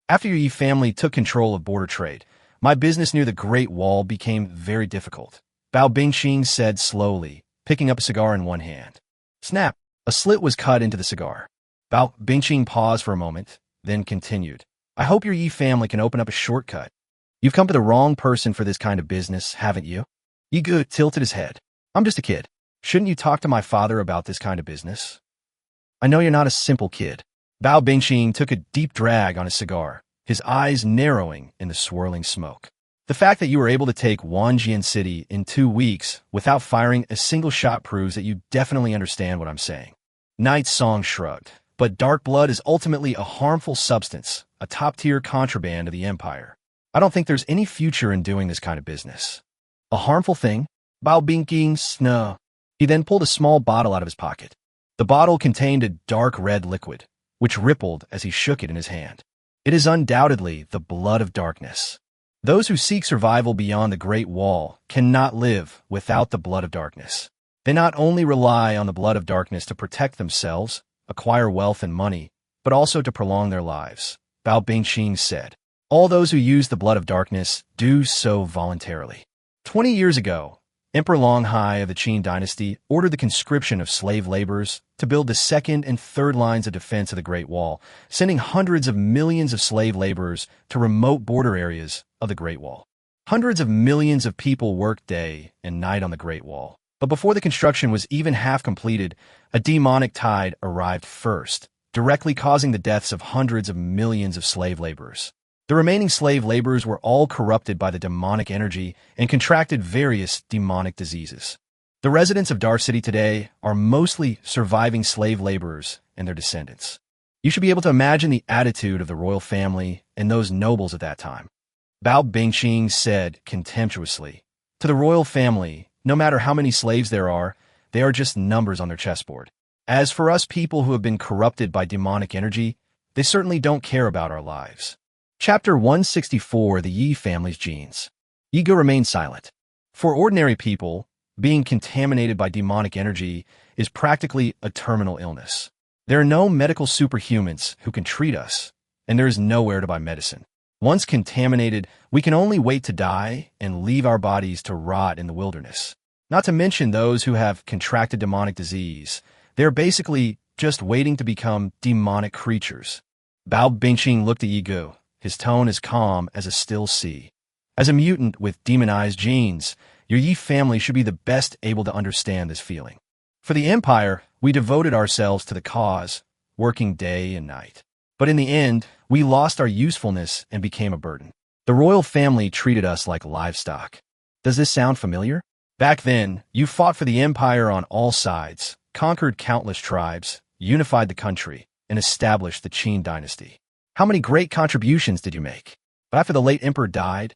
After your Yi family took control of border trade, my business near the Great Wall became very difficult," Bao Bingqing said slowly, picking up a cigar in one hand. Snap! A slit was cut into the cigar. Bao Bingqing paused for a moment, then continued. "I hope your Yi family can open up a shortcut. You've come to the wrong person for this kind of business, haven't you?" Yi Ge tilted his head. "I'm just a kid. Shouldn't you talk to my father about this kind of business?" "I know you're not a simple kid." Bao Bingqing took a deep drag on his cigar, his eyes narrowing in the swirling smoke. "The fact that you were able to take Wanjian City in 2 weeks without firing a single shot proves that you definitely understand what I'm saying." Night Song shrugged. "But dark blood is ultimately a harmful substance, a top-tier contraband of the Empire. I don't think there's any future in doing this kind of business." "A harmful thing?" Bao Bingqing snuh. He then pulled a small bottle out of his pocket. The bottle contained a dark red liquid, which rippled as he shook it in his hand. "It is undoubtedly the blood of darkness. Those who seek survival beyond the Great Wall cannot live without the blood of darkness. They not only rely on the blood of darkness to protect themselves, acquire wealth and money, but also to prolong their lives," Bao Bingqing said. "All those who use the blood of darkness do so voluntarily." 20 years ago, Emperor Longhai of the Qin dynasty ordered the conscription of slave laborers to build the second and third lines of defense of the Great Wall, sending hundreds of millions of slave laborers to remote border areas of the Great Wall. Hundreds of millions of people worked day and night on the Great Wall. But before the construction was even half completed, a demonic tide arrived first, directly causing the deaths of hundreds of millions of slave laborers. The remaining slave laborers were all corrupted by the demonic energy and contracted various demonic diseases. The residents of Dark City today are mostly surviving slave laborers and their descendants. You should be able to imagine the attitude of the royal family and those nobles at that time. Bao Bingqing said contemptuously, "To the royal family, no matter how many slaves there are, they are just numbers on their chessboard. As for us people who have been corrupted by demonic energy, they certainly don't care about our lives." Chapter 164, The Yi Family's Genes. Ego remained silent. For ordinary people, being contaminated by demonic energy is practically a terminal illness. There are no medical superhumans who can treat us, and there is nowhere to buy medicine. Once contaminated, we can only wait to die and leave our bodies to rot in the wilderness. Not to mention those who have contracted demonic disease. They're basically just waiting to become demonic creatures. Bao Bingqing looked at Yi Gu, his tone as calm as a still sea. As a mutant with demonized genes, your Yi family should be the best able to understand this feeling. For the Empire, we devoted ourselves to the cause, working day and night. But in the end, we lost our usefulness and became a burden. The royal family treated us like livestock. Does this sound familiar? Back then, you fought for the Empire on all sides, conquered countless tribes, unified the country, and established the Qin dynasty. How many great contributions did you make? But after the late emperor died,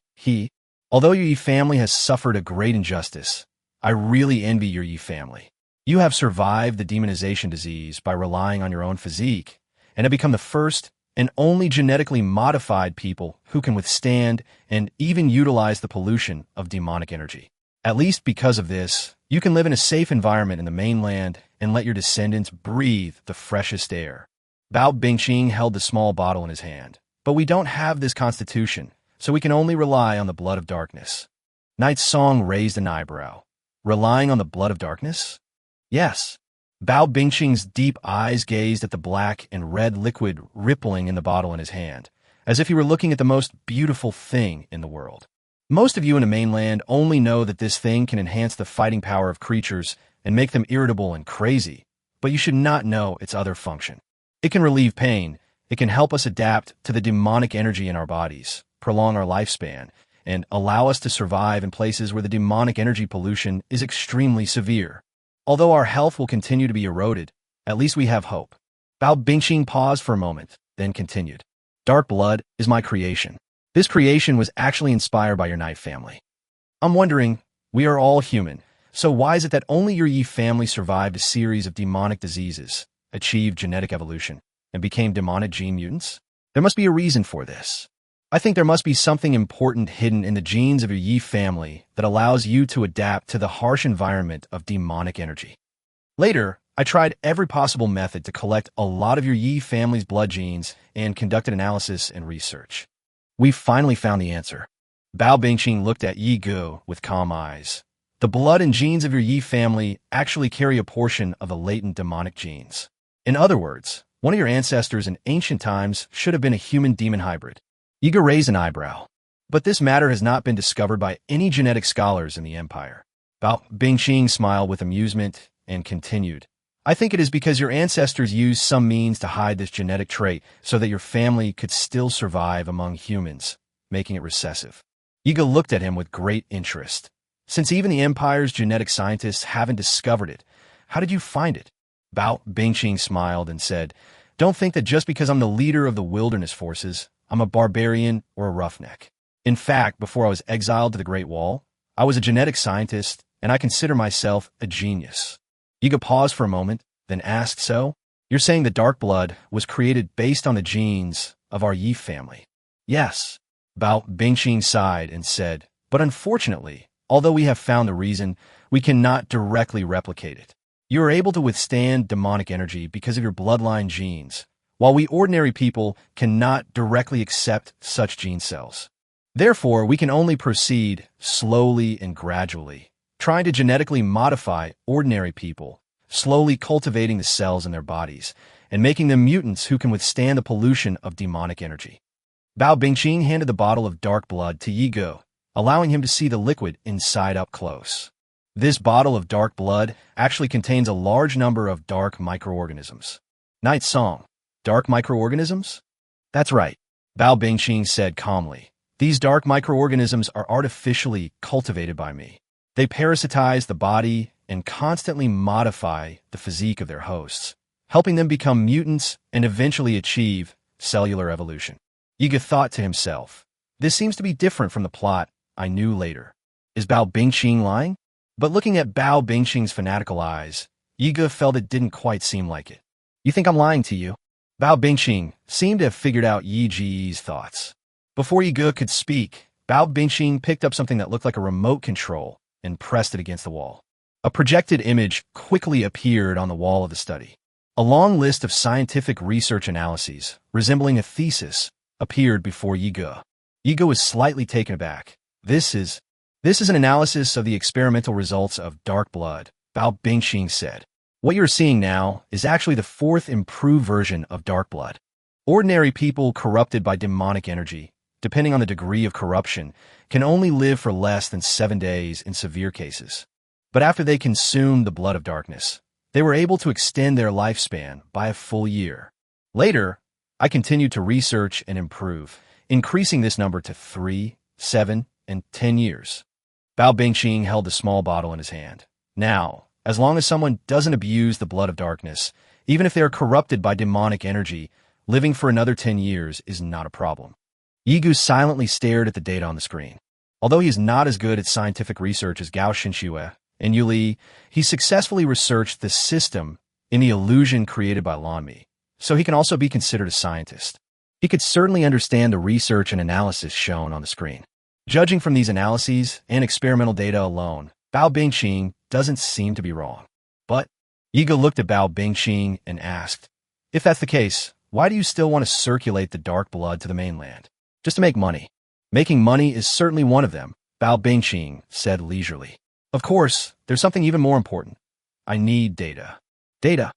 although your Yi family has suffered a great injustice, I really envy your Yi family. You have survived the demonization disease by relying on your own physique, and have become the first and only genetically modified people who can withstand and even utilize the pollution of demonic energy. At least because of this, you can live in a safe environment in the mainland and let your descendants breathe the freshest air. Bao Bingqing held the small bottle in his hand. But we don't have this constitution, so we can only rely on the blood of darkness. Night Song raised an eyebrow. Relying on the blood of darkness? Yes. Bao Bingqing's deep eyes gazed at the black and red liquid rippling in the bottle in his hand, as if he were looking at the most beautiful thing in the world. Most of you in the mainland only know that this thing can enhance the fighting power of creatures and make them irritable and crazy, but you should not know its other function. It can relieve pain, it can help us adapt to the demonic energy in our bodies, prolong our lifespan, and allow us to survive in places where the demonic energy pollution is extremely severe. Although our health will continue to be eroded, at least we have hope. Bao Bingqing paused for a moment, then continued. Dark blood is my creation. This creation was actually inspired by your Night family. I'm wondering, we are all human, so why is it that only your Yi family survived a series of demonic diseases, achieved genetic evolution, and became demonic gene mutants? There must be a reason for this. I think there must be something important hidden in the genes of your Yi family that allows you to adapt to the harsh environment of demonic energy. Later, I tried every possible method to collect a lot of your Yi family's blood genes and conducted analysis and research. We finally found the answer. Bao Bingqing looked at Yi Gu with calm eyes. The blood and genes of your Yi family actually carry a portion of the latent demonic genes. In other words, one of your ancestors in ancient times should have been a human-demon hybrid. Yi Gu raised an eyebrow. But this matter has not been discovered by any genetic scholars in the Empire. Bao Bingqing smiled with amusement and continued. I think it is because your ancestors used some means to hide this genetic trait so that your family could still survive among humans, making it recessive. Yi Gu looked at him with great interest. Since even the Empire's genetic scientists haven't discovered it, how did you find it? Bao Bingqing smiled and said, Don't think that just because I'm the leader of the wilderness forces, I'm a barbarian or a roughneck. In fact, before I was exiled to the Great Wall, I was a genetic scientist, and I consider myself a genius. Yi Gu paused for a moment, then asked, So, you're saying the dark blood was created based on the genes of our Yi family? Yes. Bao Bingqing sighed and said, But unfortunately, although we have found the reason, we cannot directly replicate it. You are able to withstand demonic energy because of your bloodline genes, while we ordinary people cannot directly accept such gene cells. Therefore, we can only proceed slowly and gradually, trying to genetically modify ordinary people, slowly cultivating the cells in their bodies, and making them mutants who can withstand the pollution of demonic energy. Bao Bingqing handed the bottle of dark blood to Yi Gu, allowing him to see the liquid inside up close. This bottle of dark blood actually contains a large number of dark microorganisms. Night Song. Dark microorganisms? That's right, Bao Bingqing said calmly. These dark microorganisms are artificially cultivated by me. They parasitize the body and constantly modify the physique of their hosts, helping them become mutants and eventually achieve cellular evolution. Yiga thought to himself, this seems to be different from the plot I knew later. Is Bao Bingqing lying? But looking at Bao Bingqing's fanatical eyes, Yiga felt it didn't quite seem like it. You think I'm lying to you? Bao Bingqing seemed to have figured out Yi Ji's thoughts. Before Yiga could speak, Bao Bingqing picked up something that looked like a remote control and pressed it against the wall. A projected image quickly appeared on the wall of the study. A long list of scientific research analyses, resembling a thesis, appeared before Yiga. Yiga was slightly taken aback. This is an analysis of the experimental results of dark blood, Bao Bingqing said. What you're seeing now is actually the fourth improved version of dark blood. Ordinary people corrupted by demonic energy, depending on the degree of corruption, can only live for less than 7 days in severe cases. But after they consumed the blood of darkness, they were able to extend their lifespan by a full year. Later, I continued to research and improve, increasing this number to 3, 7, and 10 years. Bao Bingqing held the small bottle in his hand. Now, as long as someone doesn't abuse the blood of darkness, even if they are corrupted by demonic energy, living for another 10 years is not a problem. Yigu silently stared at the data on the screen. Although he is not as good at scientific research as Gao Xinxue and Yu Li, he successfully researched the system in the illusion created by Lanmi, so he can also be considered a scientist. He could certainly understand the research and analysis shown on the screen. Judging from these analyses and experimental data alone, Bao Bingqing doesn't seem to be wrong. But Yiga looked at Bao Bingqing and asked, if that's the case, why do you still want to circulate the dark blood to the mainland? Just to make money. Making money is certainly one of them, Bao Bingqing said leisurely. Of course, there's something even more important. I need data. Data.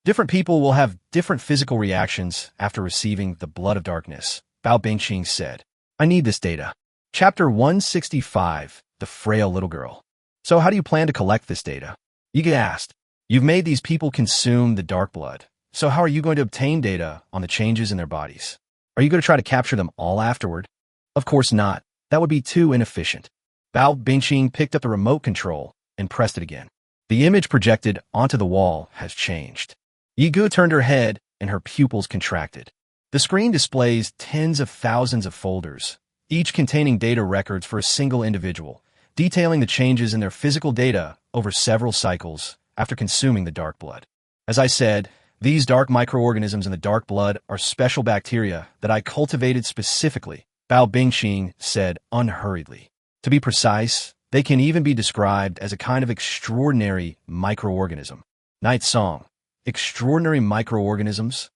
Different people will have different physical reactions after receiving the blood of darkness, Bao Bingqing said. I need this data. Chapter 165, The Frail Little Girl. So how do you plan to collect this data? Yiga asked. You've made these people consume the dark blood. So how are you going to obtain data on the changes in their bodies? Are you going to try to capture them all afterward? Of course not. That would be too inefficient. Bao Bingqing picked up the remote control and pressed it again. The image projected onto the wall has changed. Yigu turned her head and her pupils contracted. The screen displays tens of thousands of folders, each containing data records for a single individual, detailing the changes in their physical data over several cycles after consuming the dark blood. As I said, these dark microorganisms in the dark blood are special bacteria that I cultivated specifically, Bao Bingqing said unhurriedly. To be precise, they can even be described as a kind of extraordinary microorganism. Night Song. Extraordinary microorganisms?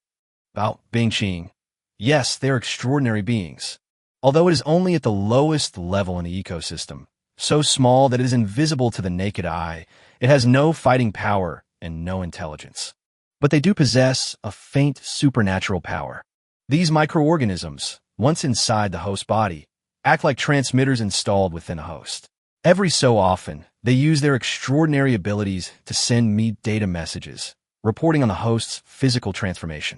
Bao Bingqing. Yes, they're extraordinary beings. Although it is only at the lowest level in the ecosystem, so small that it is invisible to the naked eye, it has no fighting power and no intelligence. But they do possess a faint supernatural power. These microorganisms, once inside the host body, act like transmitters installed within a host. Every so often, they use their extraordinary abilities to send me data messages, reporting on the host's physical transformation.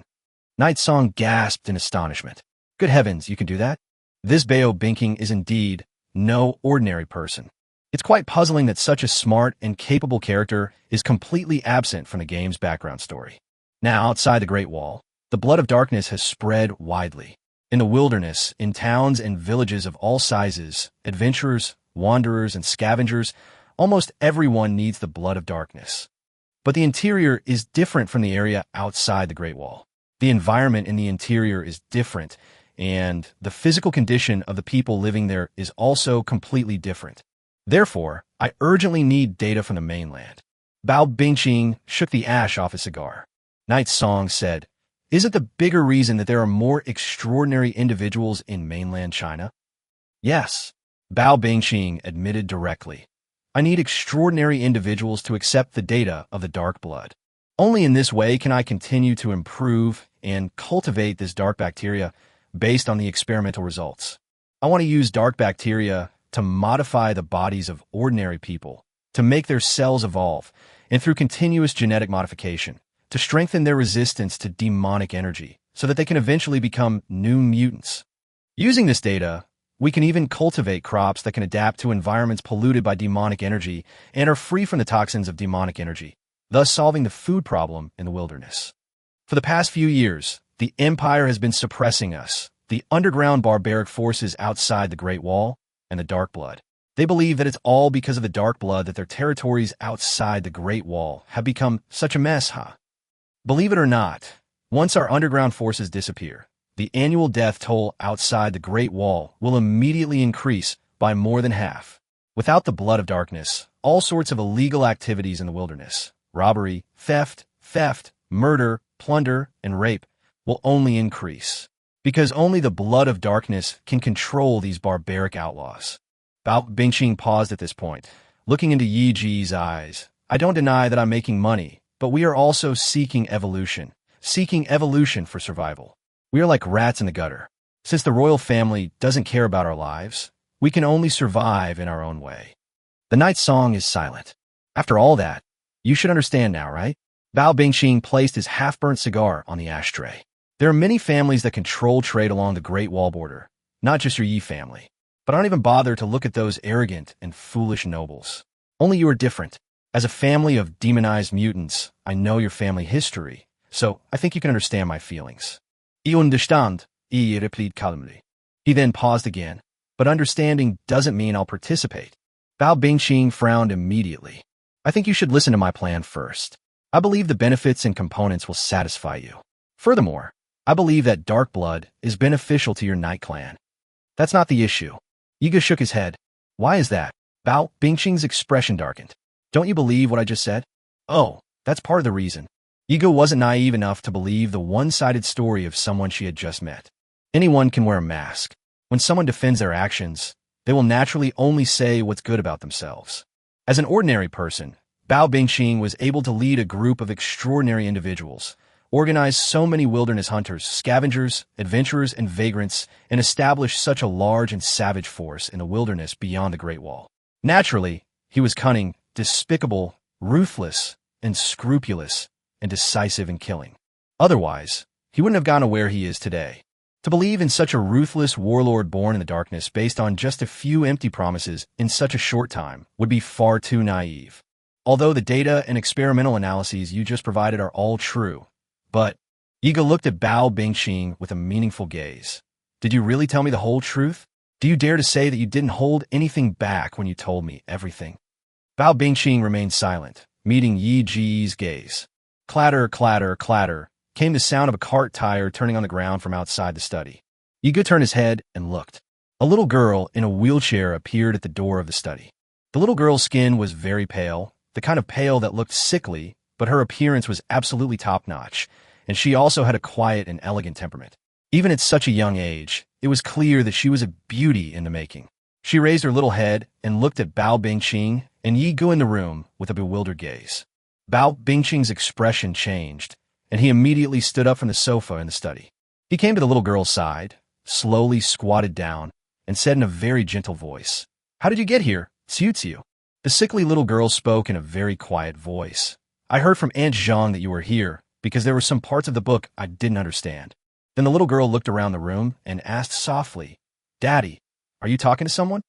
Night Song gasped in astonishment. Good heavens, you can do that? This Bao Bingqing is indeed no ordinary person. It's quite puzzling that such a smart and capable character is completely absent from the game's background story. Now, outside the Great Wall, the blood of darkness has spread widely. In the wilderness, in towns and villages of all sizes, adventurers, wanderers, and scavengers, almost everyone needs the blood of darkness. But the interior is different from the area outside the Great Wall. The environment in the interior is different, and the physical condition of the people living there is also completely different. Therefore, I urgently need data from the mainland. Bao Bingqing shook the ash off his cigar. Night Song said, isn't the bigger reason that there are more extraordinary individuals in mainland China? Yes, Bao Bingqing admitted directly. I need extraordinary individuals to accept the data of the dark blood. Only in this way can I continue to improve and cultivate this dark bacteria based on the experimental results. I want to use dark bacteria to modify the bodies of ordinary people, to make their cells evolve, and through continuous genetic modification, to strengthen their resistance to demonic energy so that they can eventually become new mutants. Using this data, we can even cultivate crops that can adapt to environments polluted by demonic energy and are free from the toxins of demonic energy, thus solving the food problem in the wilderness. For the past few years, the Empire has been suppressing us, the underground barbaric forces outside the Great Wall, and the Dark Blood. They believe that it's all because of the Dark Blood that their territories outside the Great Wall have become such a mess, huh? Believe it or not, once our underground forces disappear, the annual death toll outside the Great Wall will immediately increase by more than half. Without the blood of darkness, all sorts of illegal activities in the wilderness, robbery, theft, murder, plunder, and rape will only increase. Because only the blood of darkness can control these barbaric outlaws. Bao Bingqing paused at this point, looking into Yi Ji's eyes. I don't deny that I'm making money, but we are also seeking evolution for survival. We are like rats in the gutter. Since the royal family doesn't care about our lives, we can only survive in our own way. The night song is silent. After all that, you should understand now, right? Bao Bingqing placed his half-burnt cigar on the ashtray. There are many families that control trade along the Great Wall border, not just your Yi family. But I don't even bother to look at those arrogant and foolish nobles. Only you are different. As a family of demonized mutants, I know your family history, so I think you can understand my feelings. I understand, I replied calmly. He then paused again, but understanding doesn't mean I'll participate. Bao Bingqing frowned immediately. I think you should listen to my plan first. I believe the benefits and components will satisfy you. Furthermore, I believe that dark blood is beneficial to your Night Clan. That's not the issue. Yiga shook his head. Why is that? Bao Bingqing's expression darkened. Don't you believe what I just said? Oh, that's part of the reason. Yiga wasn't naive enough to believe the one-sided story of someone she had just met. Anyone can wear a mask. When someone defends their actions, they will naturally only say what's good about themselves. As an ordinary person, Bao Bingqing was able to lead a group of extraordinary individuals, organize so many wilderness hunters, scavengers, adventurers, and vagrants, and establish such a large and savage force in the wilderness beyond the Great Wall. Naturally, he was cunning, despicable, ruthless, and scrupulous, and decisive in killing. Otherwise, he wouldn't have gotten where he is today. To believe in such a ruthless warlord born in the darkness based on just a few empty promises in such a short time would be far too naive. Although the data and experimental analyses you just provided are all true, but Yiga looked at Bao Bingqing with a meaningful gaze. Did you really tell me the whole truth? Do you dare to say that you didn't hold anything back when you told me everything? Bao Bingqing remained silent, meeting Yi Ji's gaze. Clatter, clatter, clatter, came the sound of a cart tire turning on the ground from outside the study. Yiga turned his head and looked. A little girl in a wheelchair appeared at the door of the study. The little girl's skin was very pale, the kind of pale that looked sickly, but her appearance was absolutely top-notch, and she also had a quiet and elegant temperament. Even at such a young age, it was clear that she was a beauty in the making. She raised her little head and looked at Bao Bingqing and Yi Gu in the room with a bewildered gaze. Bao Bingqing's expression changed, and he immediately stood up from the sofa in the study. He came to the little girl's side, slowly squatted down, and said in a very gentle voice, "How did you get here? Suits you." The sickly little girl spoke in a very quiet voice. "I heard from Aunt Zhang that you were here, because there were some parts of the book I didn't understand." Then the little girl looked around the room and asked softly, "Daddy, are you talking to someone?"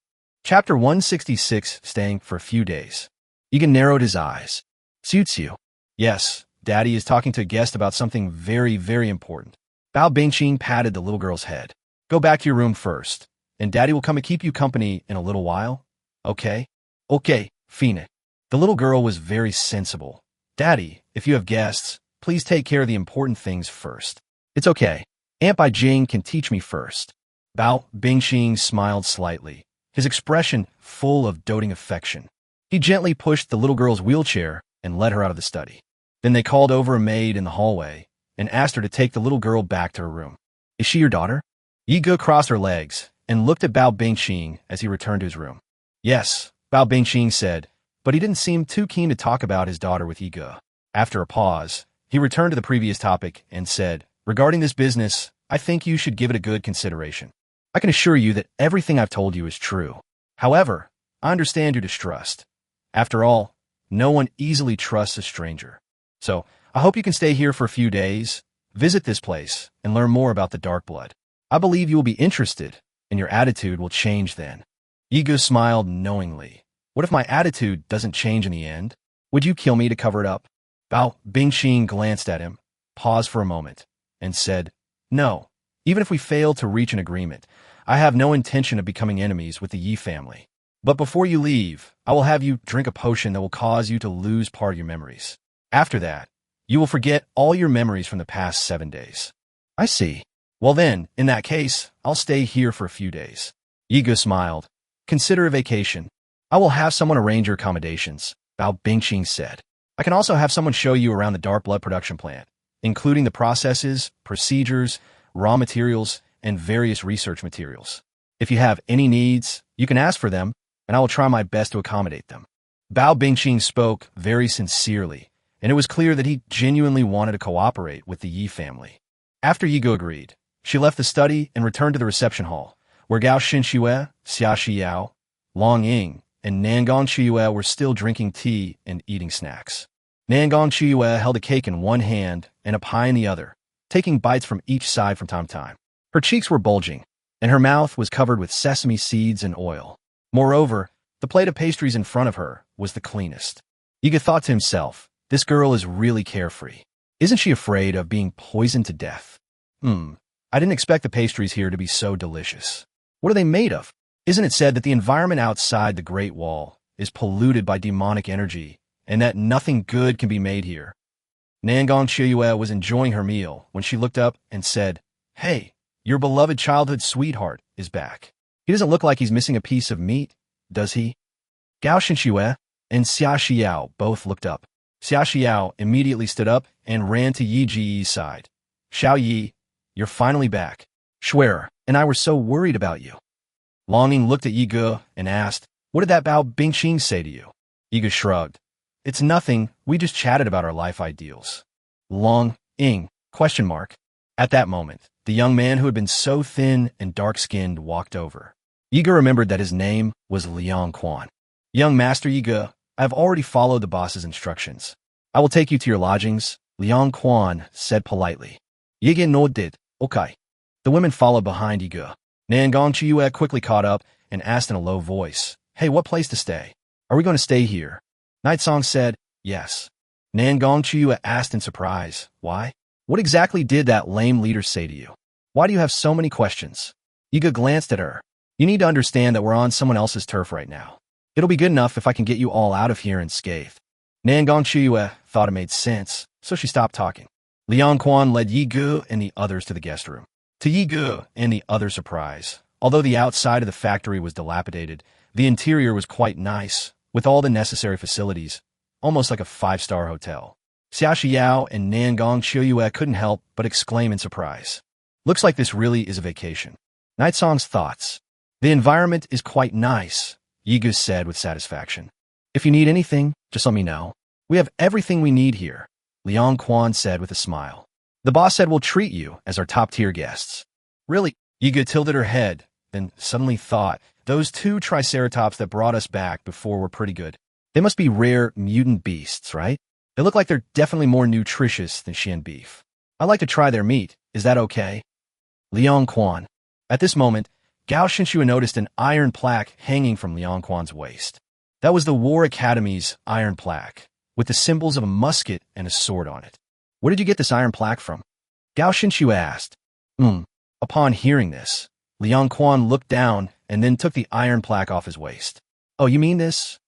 Chapter 166, staying for a few days. Egan narrowed his eyes. "Suits you." "Yes, Daddy is talking to a guest about something very, very important." Bao Bingqing patted the little girl's head. "Go back to your room first, and Daddy will come and keep you company in a little while. Okay?" "Okay, Fina." The little girl was very sensible. "Daddy, if you have guests, please take care of the important things first." "It's okay. Aunt Bai Jing can teach me first." Bao Bingqing smiled slightly, his expression full of doting affection. He gently pushed the little girl's wheelchair and led her out of the study. Then they called over a maid in the hallway and asked her to take the little girl back to her room. "Is she your daughter?" Yi Ge crossed her legs and looked at Bao Bingqing as he returned to his room. "Yes," Bao Bingqing said, but he didn't seem too keen to talk about his daughter with Yi Ge. After a pause, he returned to the previous topic and said, "Regarding this business, I think you should give it a good consideration. I can assure you that everything I've told you is true. However, I understand your distrust. After all, no one easily trusts a stranger. So, I hope you can stay here for a few days, visit this place, and learn more about the Dark Blood. I believe you will be interested, and your attitude will change then." Yi Ge smiled knowingly. "What if my attitude doesn't change in the end? Would you kill me to cover it up?" Bao Bingqing glanced at him, paused for a moment and said, "No, even if we fail to reach an agreement, I have no intention of becoming enemies with the Yi family. But before you leave, I will have you drink a potion that will cause you to lose part of your memories. After that, you will forget all your memories from the past 7 days." "I see. Well then, in that case, I'll stay here for a few days." Yiga smiled. "Consider a vacation. I will have someone arrange your accommodations," Bao Bingqing said. "I can also have someone show you around the dark blood production plant, including the processes, procedures, raw materials, and various research materials. If you have any needs, you can ask for them, and I will try my best to accommodate them." Bao Bingqing spoke very sincerely, and it was clear that he genuinely wanted to cooperate with the Yi family. After Yigo agreed, she left the study and returned to the reception hall, where Gao Xinxue, Xia Xiyao, Long Ying, and Nangong Chiyue were still drinking tea and eating snacks. Nangong Chiyue held a cake in one hand and a pie in the other, taking bites from each side from time to time. Her cheeks were bulging, and her mouth was covered with sesame seeds and oil. Moreover, the plate of pastries in front of her was the cleanest. Yiga thought to himself, this girl is really carefree. Isn't she afraid of being poisoned to death? I didn't expect the pastries here to be so delicious. What are they made of? Isn't it said that the environment outside the Great Wall is polluted by demonic energy, and that nothing good can be made here? Nangong Chiyue was enjoying her meal when she looked up and said, "Hey, your beloved childhood sweetheart is back. He doesn't look like he's missing a piece of meat, does he?" Gao Xinxue and Xia Xiao both looked up. Xia Xiao immediately stood up and ran to Yi Ji's side. "Xiao Yi, you're finally back. Schwerer and I were so worried about you." Longing looked at Yi Ge and asked, "What did that Bao Bingqing say to you?" Yi Ge shrugged. "It's nothing, we just chatted about our life ideals." Long Ying, ? At that moment, the young man who had been so thin and dark-skinned walked over. Yi Ge remembered that his name was Liang Quan. "Young Master Yi Ge, I have already followed the boss's instructions. I will take you to your lodgings," Liang Quan said politely. Yi Ge nodded. "Okay." The women followed behind Yi Ge. Nangong Chiyue quickly caught up and asked in a low voice, "Hey, what place to stay? Are we going to stay here?" Night Song said, "Yes." Nangong Chiyue asked in surprise, "Why? What exactly did that lame leader say to you? Why do you have so many questions?" Yi Ge glanced at her. "You need to understand that we're on someone else's turf right now. It'll be good enough if I can get you all out of here unscathed." Nangong Chiyue thought it made sense, so she stopped talking. Liang Quan led Yi Ge and the others to the guest room. To Yi Ge and the other surprise, although the outside of the factory was dilapidated, the interior was quite nice, with all the necessary facilities, almost like a 5-star hotel. Xia Xiao and Nangong Chiyue couldn't help but exclaim in surprise. "Looks like this really is a vacation." Night Song's thoughts. "The environment is quite nice," Yi Ge said with satisfaction. "If you need anything, just let me know. We have everything we need here," Liang Quan said with a smile. "The boss said we'll treat you as our top-tier guests." "Really?" Yi Ge tilted her head, then suddenly thought, those 2 triceratops that brought us back before were pretty good. They must be rare mutant beasts, right? They look like they're definitely more nutritious than Xian beef. I'd like to try their meat. Is that okay? Liang Quan. At this moment, Gao Xinxue noticed an iron plaque hanging from Liang Quan's waist. That was the War Academy's iron plaque, with the symbols of a musket and a sword on it. "Where did you get this iron plaque from?" Gao Xinxue asked. Upon hearing this, Liang Quan looked down and then took the iron plaque off his waist. "Oh, you mean this?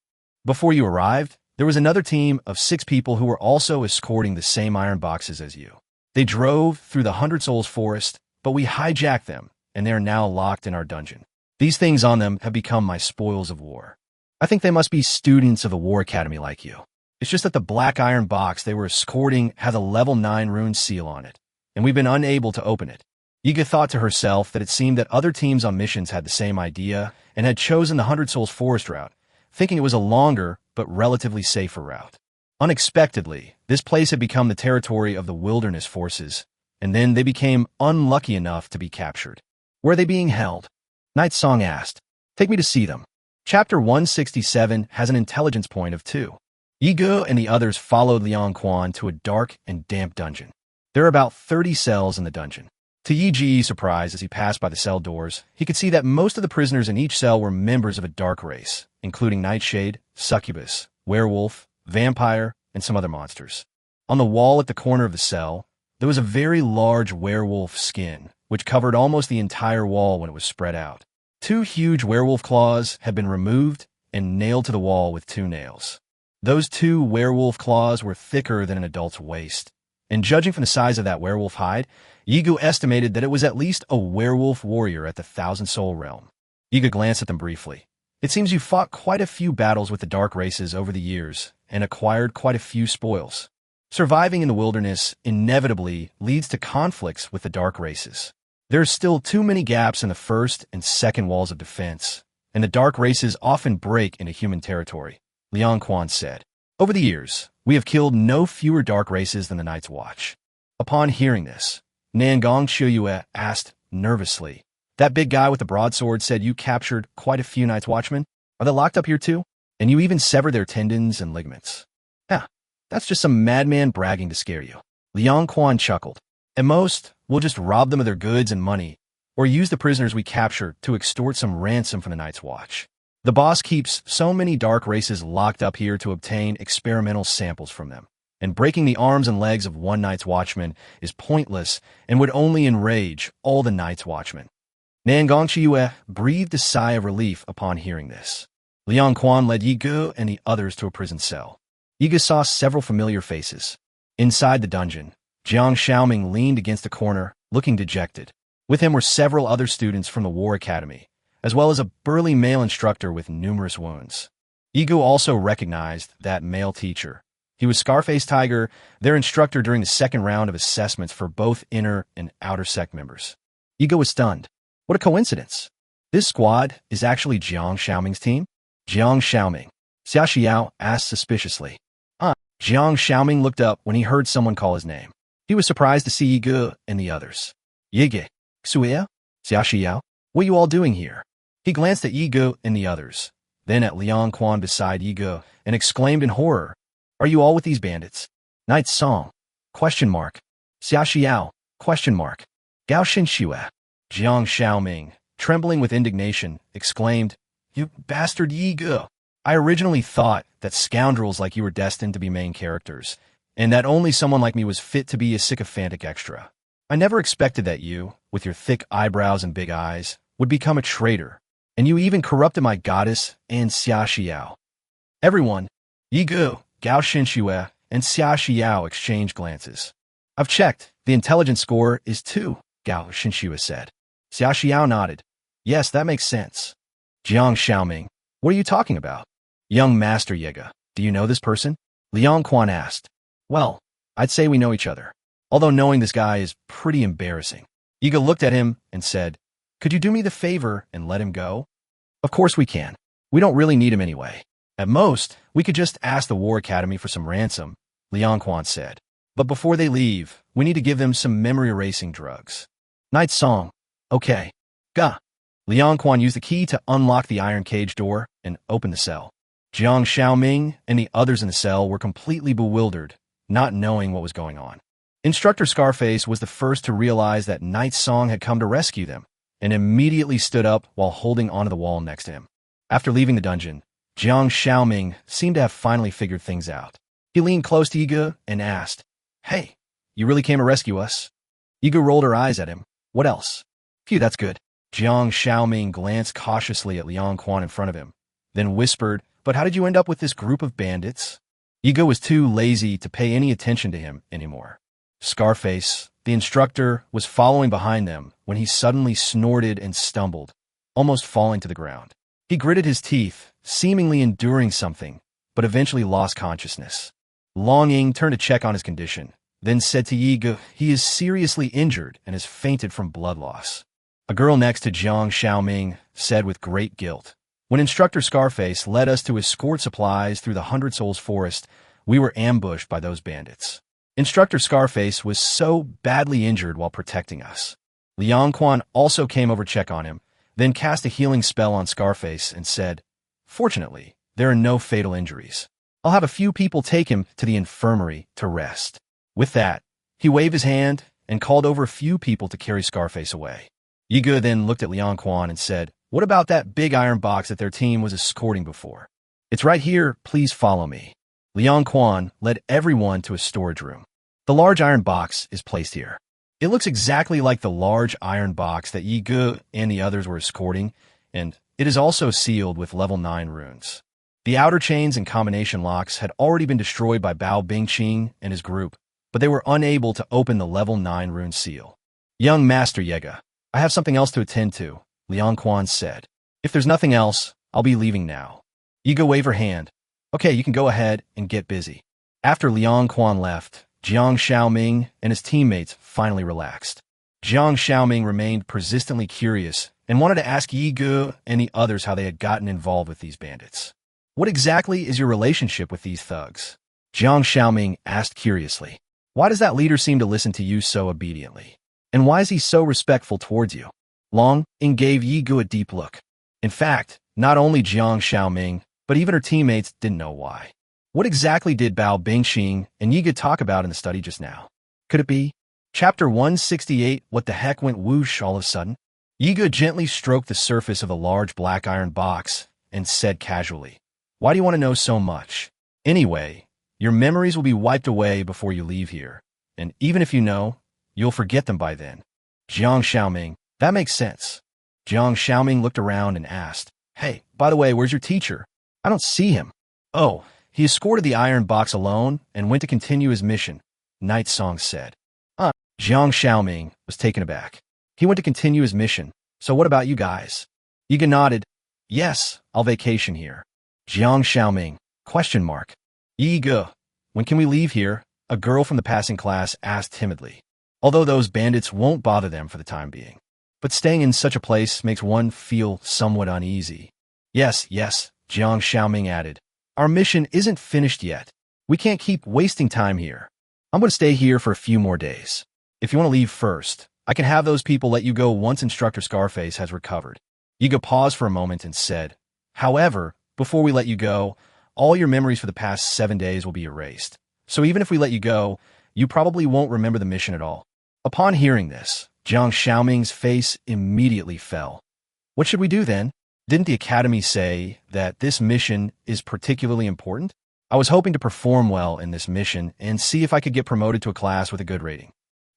Before you arrived, there was another team of 6 people who were also escorting the same iron boxes as you. They drove through the 100 Souls forest, but we hijacked them, and they are now locked in our dungeon. These things on them have become my spoils of war. I think they must be students of the War Academy like you. It's just that the black iron box they were escorting had a level 9 rune seal on it, and we've been unable to open it." Yi Ge thought to herself that it seemed that other teams on missions had the same idea and had chosen the 100 Souls forest route, thinking it was a longer but relatively safer route. Unexpectedly, this place had become the territory of the wilderness forces, and then they became unlucky enough to be captured. "Where are they being held?" Night Song asked. "Take me to see them." Chapter 167 has an intelligence point of 2. Yi Ge and the others followed Liang Quan to a dark and damp dungeon. There are about 30 cells in the dungeon. To Yi Ji's surprise, as he passed by the cell doors, he could see that most of the prisoners in each cell were members of a dark race, including Nightshade, Succubus, Werewolf, Vampire, and some other monsters. On the wall at the corner of the cell, There was a very large werewolf skin, which covered almost the entire wall when it was spread out. 2 huge werewolf claws had been removed and nailed to the wall with 2 nails. Those 2 werewolf claws were thicker than an adult's waist, and judging from the size of that werewolf hide, Yigu estimated that it was at least a werewolf warrior at the Thousand Soul realm. Yigu glanced at them briefly. It seems you fought quite a few battles with the dark races over the years and acquired quite a few spoils. Surviving in the wilderness inevitably leads to conflicts with the dark races. There are still too many gaps in the first and second walls of defense, and the dark races often break into human territory, Liang Quan said. Over the years, we have killed no fewer dark races than the Night's Watch. Upon hearing this, Nangong Shuyue asked nervously, "That big guy with the broadsword said you captured quite a few Night's Watchmen? Are they locked up here too? And you even severed their tendons and ligaments?" That's just some madman bragging to scare you. Liang Quan chuckled. At most, we'll just rob them of their goods and money, or use the prisoners we capture to extort some ransom from the Night's Watch. The boss keeps so many dark races locked up here to obtain experimental samples from them, and breaking the arms and legs of one Night's Watchman is pointless and would only enrage all the Night's Watchmen. Nangong Shiyue breathed a sigh of relief upon hearing this. Liang Quan led Yigu and the others to a prison cell. Yigu saw several familiar faces. Inside the dungeon, Jiang Xiaoming leaned against a corner, looking dejected. With him were several other students from the War Academy, as well as a burly male instructor with numerous wounds. Yigu also recognized that male teacher. He was Scarface Tiger, their instructor during the second round of assessments for both inner and outer sect members. Yigu was stunned. What a coincidence. This squad is actually Jiang Xiaoming's team? Jiang Xiaoming. Xia Xiao asked suspiciously. Jiang Xiaoming looked up when he heard someone call his name. He was surprised to see Yigu and the others. Yige, Xuya, Xia Xiao, what are you all doing here? He glanced at Yigu and the others, then at Liang Quan beside Yigu, and exclaimed in horror, "Are you all with these bandits?" Night Song, ? Xia Xiao, ? Gao Xinxue. Jiang Xiaoming, trembling with indignation, exclaimed, "You bastard Yigu! I originally thought that scoundrels like you were destined to be main characters, and that only someone like me was fit to be a sycophantic extra. I never expected that you, with your thick eyebrows and big eyes, would become a traitor, and you even corrupted my goddess and Xia Xiao." Everyone, Yigu, Gao Xinxue, and Xia Xiao exchanged glances. "I've checked. The intelligence score is 2, Gao Xinxue said. Xia Xiao nodded. "Yes, that makes sense." Jiang Xiaoming, "What are you talking about?" "Young Master Yiga, do you know this person?" Liang Quan asked. "Well, I'd say we know each other, although knowing this guy is pretty embarrassing." Yiga looked at him and said, "Could you do me the favor and let him go?" "Of course we can. We don't really need him anyway. At most, we could just ask the War Academy for some ransom," Liang Quan said. "But before they leave, we need to give them some memory-erasing drugs." Night Song, "Okay. Ga." Liang Quan used the key to unlock the iron cage door and open the cell. Jiang Xiaoming and the others in the cell were completely bewildered, not knowing what was going on. Instructor Scarface was the first to realize that Night Song had come to rescue them, and immediately stood up while holding onto the wall next to him. After leaving the dungeon, Jiang Xiaoming seemed to have finally figured things out. He leaned close to Yigu and asked, "Hey, you really came to rescue us?" Yigu rolled her eyes at him. "What else?" "Phew, that's good." Jiang Xiaoming glanced cautiously at Liang Quan in front of him, then whispered, "But how did you end up with this group of bandits?" Yigu was too lazy to pay any attention to him anymore. Scarface, the instructor, was following behind them when he suddenly snorted and stumbled, almost falling to the ground. He gritted his teeth, seemingly enduring something, but eventually lost consciousness. Longing turned to check on his condition, then said to Yigu, "He is seriously injured and has fainted from blood loss." A girl next to Jiang Xiaoming said with great guilt, "When Instructor Scarface led us to escort supplies through the Hundred Souls Forest, we were ambushed by those bandits. Instructor Scarface was so badly injured while protecting us." Liang Quan also came over to check on him, then cast a healing spell on Scarface and said, "Fortunately, there are no fatal injuries. I'll have a few people take him to the infirmary to rest." With that, he waved his hand and called over a few people to carry Scarface away. Yigu then looked at Liang Quan and said, "What about that big iron box that their team was escorting before?" "It's right here, please follow me." Liang Quan led everyone to a storage room. The The large iron box is placed here. It looks exactly like the large iron box that Yi Ge and the others were escorting, and it is also sealed with level 9 runes. The outer chains and combination locks had already been destroyed by Bao Bingqing and his group, but they were unable to open the level 9 rune seal. Young Master Yega, I have something else to attend to, Liang Quan said. If there's nothing else, I'll be leaving now. Yiga waved her hand. Okay, you can go ahead and get busy. After Liang Quan left, Jiang Xiaoming and his teammates finally relaxed. Jiang Xiaoming remained persistently curious and wanted to ask Yi Ge and the others how they had gotten involved with these bandits. What exactly is your relationship with these thugs? Jiang Xiaoming asked curiously. Why does that leader seem to listen to you so obediently? And why is he so respectful towards you? Long Ying gave Yi Ge a deep look. In fact, not only Jiang Xiaoming, but even her teammates didn't know why. What exactly did Bao Bingqing and Yi Ge talk about in the study just now? Could it be? Chapter 168, What the heck went whoosh all of a sudden? Yi Ge gently stroked the surface of the large black iron box and said casually, Why do you want to know so much? Anyway, your memories will be wiped away before you leave here, and even if you know, you'll forget them by then. Jiang Xiaoming, that makes sense. Jiang Xiaoming looked around and asked, Hey, by the way, where's your teacher? I don't see him. Oh, he escorted the iron box alone and went to continue his mission, Night Song said. Jiang Xiaoming was taken aback. He went to continue his mission, so what about you guys? Yiga nodded. Yes, I'll vacation here. Jiang Xiaoming, question mark. Yiga, when can we leave here? A girl from the passing class asked timidly. Although those bandits won't bother them for the time being. But staying in such a place makes one feel somewhat uneasy. Yes, Jiang Xiaoming added. Our mission isn't finished yet. We can't keep wasting time here. I'm going to stay here for a few more days. If you want to leave first, I can have those people let you go once Instructor Scarface has recovered. Yiga paused for a moment and said, However, before we let you go, all your memories for the past 7 days will be erased. So even if we let you go, you probably won't remember the mission at all. Upon hearing this, Jiang Xiaoming's face immediately fell. What should we do then? Didn't the Academy say that this mission is particularly important? I was hoping to perform well in this mission and see if I could get promoted to a class with a good rating.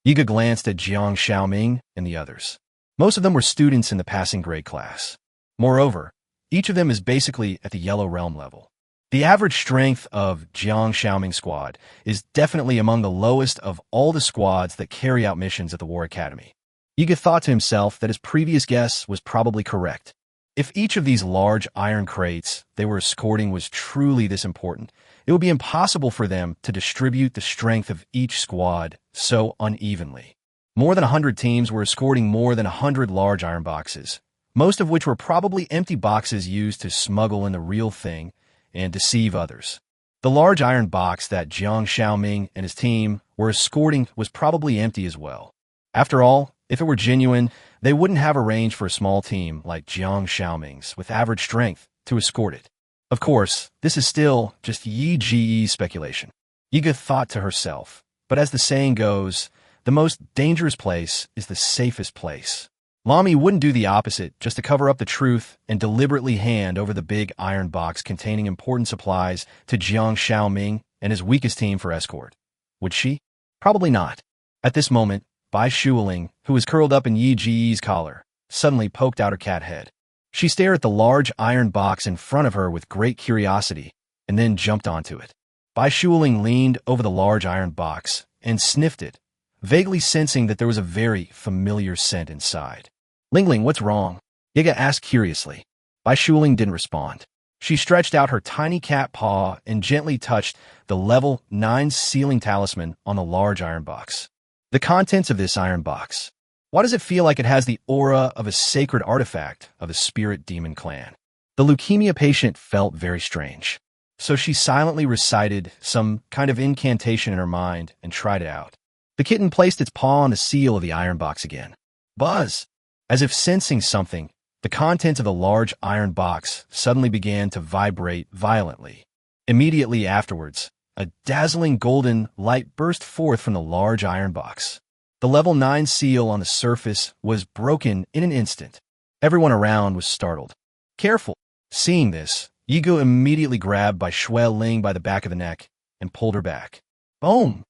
Yiga glanced at Jiang Xiaoming and the others. Most of them were students in the passing grade class. Moreover, each of them is basically at the Yellow Realm level. The average strength of Jiang Xiaoming's squad is definitely among the lowest of all the squads that carry out missions at the War Academy. Yiga thought to himself that his previous guess was probably correct. If each of these large iron crates they were escorting was truly this important, it would be impossible for them to distribute the strength of each squad so unevenly. More than 100 teams were escorting more than 100 large iron boxes, most of which were probably empty boxes used to smuggle in the real thing and deceive others. The large iron box that Jiang Xiaoming and his team were escorting was probably empty as well. After all, if it were genuine, they wouldn't have arranged for a small team like Jiang Xiaoming's with average strength to escort it. Of course, this is still just Yi Ji's speculation. Yiga thought to herself, but as the saying goes, the most dangerous place is the safest place. Lamy wouldn't do the opposite just to cover up the truth and deliberately hand over the big iron box containing important supplies to Jiang Xiaoming and his weakest team for escort. Would she? Probably not. At this moment, Bai Shuling, who was curled up in Yi Ji's collar, suddenly poked out her cat head. She stared at the large iron box in front of her with great curiosity, and then jumped onto it. Bai Shuling leaned over the large iron box and sniffed it, vaguely sensing that there was a very familiar scent inside. Lingling, what's wrong? Yiga asked curiously. Bai Shuling didn't respond. She stretched out her tiny cat paw and gently touched the level 9 sealing talisman on the large iron box. The contents of this iron box. Why does it feel like it has the aura of a sacred artifact of the spirit demon clan? The leukemia patient felt very strange. So she silently recited some kind of incantation in her mind and tried it out. The kitten placed its paw on the seal of the iron box again. Buzz! As if sensing something, the contents of the large iron box suddenly began to vibrate violently. Immediately afterwards, a dazzling golden light burst forth from the large iron box. The level 9 seal on the surface was broken in an instant. Everyone around was startled. Careful! Seeing this, Yigo immediately grabbed by Swirling by the back of the neck and pulled her back. Boom!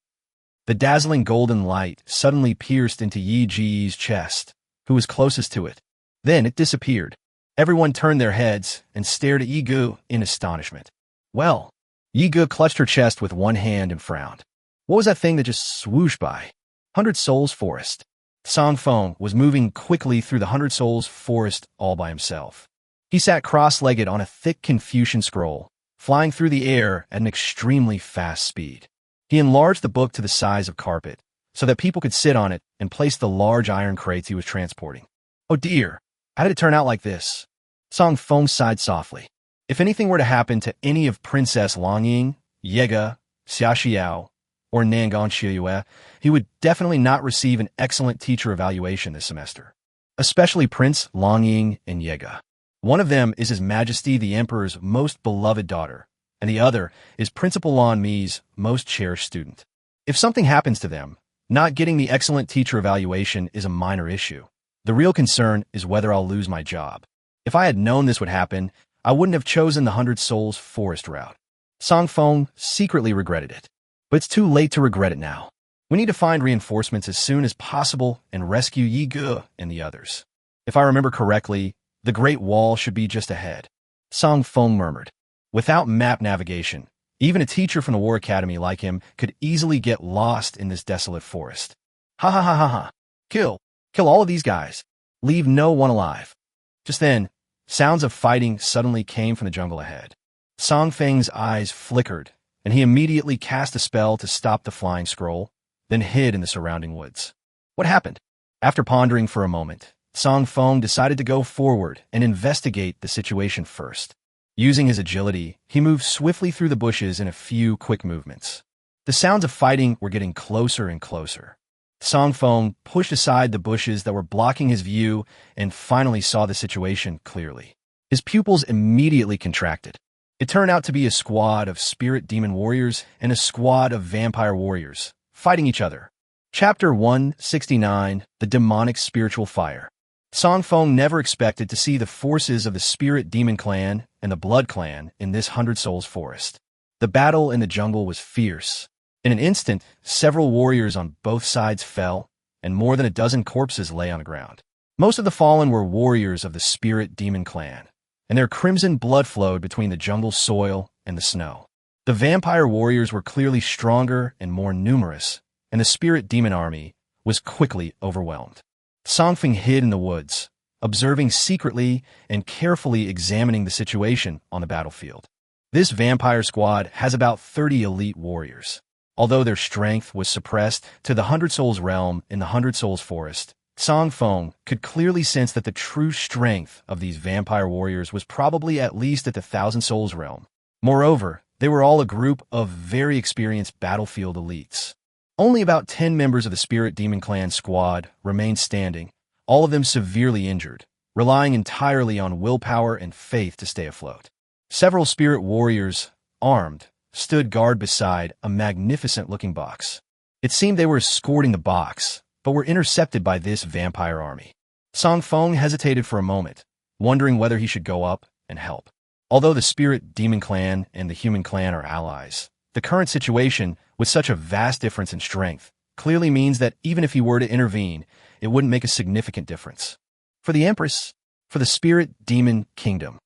The dazzling golden light suddenly pierced into Yi Ji's chest, who was closest to it. Then it disappeared. Everyone turned their heads and stared at Yi Gu in astonishment. Well, Yi Gu clutched her chest with one hand and frowned. What was that thing that just swooshed by? 100 Souls Forest. Song Feng was moving quickly through the 100 Souls Forest all by himself. He sat cross-legged on a thick Confucian scroll, flying through the air at an extremely fast speed. He enlarged the book to the size of carpet, so that people could sit on it and place the large iron crates he was transporting. Oh dear, how did it turn out like this? Song Feng sighed softly. If anything were to happen to any of Princess Longying, Yega, Xiaoxiao, or Nangon Shiyue, he would definitely not receive an excellent teacher evaluation this semester. Especially Prince Longying and Yega. One of them is His Majesty the Emperor's most beloved daughter, and the other is Principal Lan Mi's most cherished student. If something happens to them, not getting the excellent teacher evaluation is a minor issue. The real concern is whether I'll lose my job. If I had known this would happen, I wouldn't have chosen the 100 Souls Forest route. Song Feng secretly regretted it. But it's too late to regret it now. We need to find reinforcements as soon as possible and rescue Yi Gu and the others. If I remember correctly, the Great Wall should be just ahead. Song Feng murmured. Without map navigation, even a teacher from the War Academy like him could easily get lost in this desolate forest. Ha ha ha ha ha. Kill all of these guys. Leave no one alive. Just then, sounds of fighting suddenly came from the jungle ahead. Song Feng's eyes flickered, and he immediately cast a spell to stop the flying scroll, then hid in the surrounding woods. What happened? After pondering for a moment, Song Feng decided to go forward and investigate the situation first. Using his agility, he moved swiftly through the bushes in a few quick movements. The sounds of fighting were getting closer and closer. Song Feng pushed aside the bushes that were blocking his view and finally saw the situation clearly. His pupils immediately contracted. It turned out to be a squad of spirit demon warriors and a squad of vampire warriors, fighting each other. Chapter 169, The Demonic Spiritual Fire. Song Feng never expected to see the forces of the Spirit Demon Clan and the Blood Clan in this 100 Souls Forest. The battle in the jungle was fierce. In an instant, several warriors on both sides fell, and more than a dozen corpses lay on the ground. Most of the fallen were warriors of the Spirit Demon Clan, and their crimson blood flowed between the jungle soil and the snow. The vampire warriors were clearly stronger and more numerous, and the Spirit Demon army was quickly overwhelmed. Song Feng hid in the woods, observing secretly and carefully examining the situation on the battlefield. This vampire squad has about 30 elite warriors. Although their strength was suppressed to the 100 Souls realm in the 100 Souls Forest, Song Feng could clearly sense that the true strength of these vampire warriors was probably at least at the 1,000 Souls realm. Moreover, they were all a group of very experienced battlefield elites. Only about 10 members of the Spirit Demon Clan squad remained standing, all of them severely injured, relying entirely on willpower and faith to stay afloat. Several spirit warriors, armed, stood guard beside a magnificent-looking box. It seemed they were escorting the box, but were intercepted by this vampire army. Song Feng hesitated for a moment, wondering whether he should go up and help. Although the Spirit Demon Clan and the Human Clan are allies, the current situation, with such a vast difference in strength, clearly means that even if he were to intervene, it wouldn't make a significant difference. For the Empress, for the Spirit Demon Kingdom.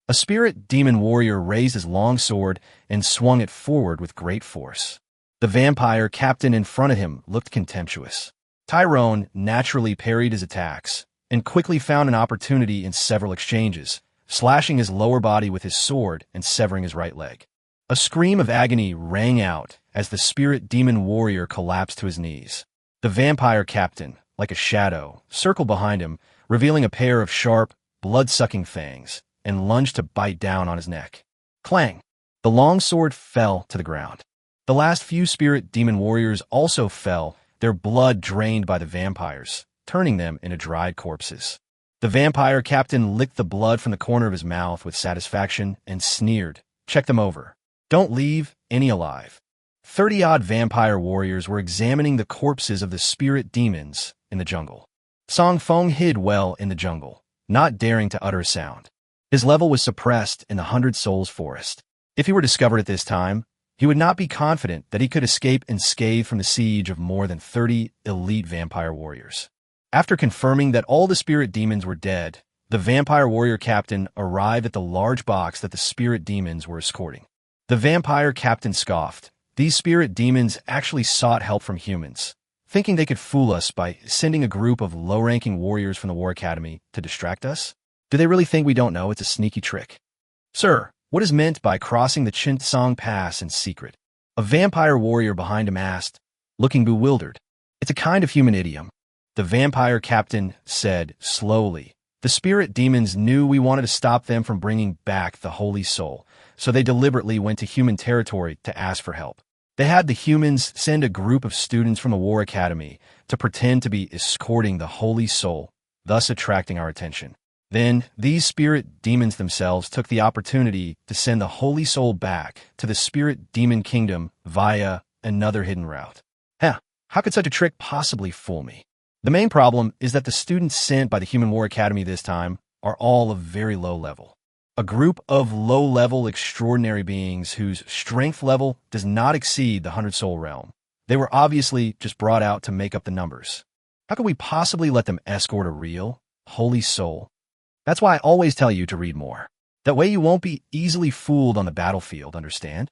A Spirit Demon warrior raised his long sword and swung it forward with great force. The vampire captain in front of him looked contemptuous. Tyrone naturally parried his attacks and quickly found an opportunity in several exchanges, slashing his lower body with his sword and severing his right leg. A scream of agony rang out as the Spirit Demon warrior collapsed to his knees. The vampire captain, like a shadow, circled behind him, revealing a pair of sharp, blood-sucking fangs, and lunged to bite down on his neck. Clang! The long sword fell to the ground. The last few Spirit Demon warriors also fell, their blood drained by the vampires, turning them into dried corpses. The vampire captain licked the blood from the corner of his mouth with satisfaction and sneered. Check them over. Don't leave any alive. 30-odd vampire warriors were examining the corpses of the spirit demons in the jungle. Song Feng hid well in the jungle, not daring to utter a sound. His level was suppressed in the 100 Souls Forest. If he were discovered at this time, he would not be confident that he could escape unscathed from the siege of more than 30 elite vampire warriors. After confirming that all the spirit demons were dead, the vampire warrior captain arrived at the large box that the spirit demons were escorting. The vampire captain scoffed. These spirit demons actually sought help from humans, thinking they could fool us by sending a group of low-ranking warriors from the War Academy to distract us? Do they really think we don't know it's a sneaky trick? Sir, what is meant by crossing the Chinsong Pass in secret? A vampire warrior behind him asked, looking bewildered. It's a kind of human idiom. The vampire captain said slowly. The spirit demons knew we wanted to stop them from bringing back the Holy Soul, so they deliberately went to human territory to ask for help. They had the humans send a group of students from the War Academy to pretend to be escorting the Holy Soul, thus attracting our attention. Then, these spirit demons themselves took the opportunity to send the Holy Soul back to the spirit demon kingdom via another hidden route. How could such a trick possibly fool me? The main problem is that the students sent by the Human War Academy this time are all of very low level. A group of low-level extraordinary beings whose strength level does not exceed the 100-soul realm. They were obviously just brought out to make up the numbers. How could we possibly let them escort a real, holy soul? That's why I always tell you to read more. That way you won't be easily fooled on the battlefield, understand?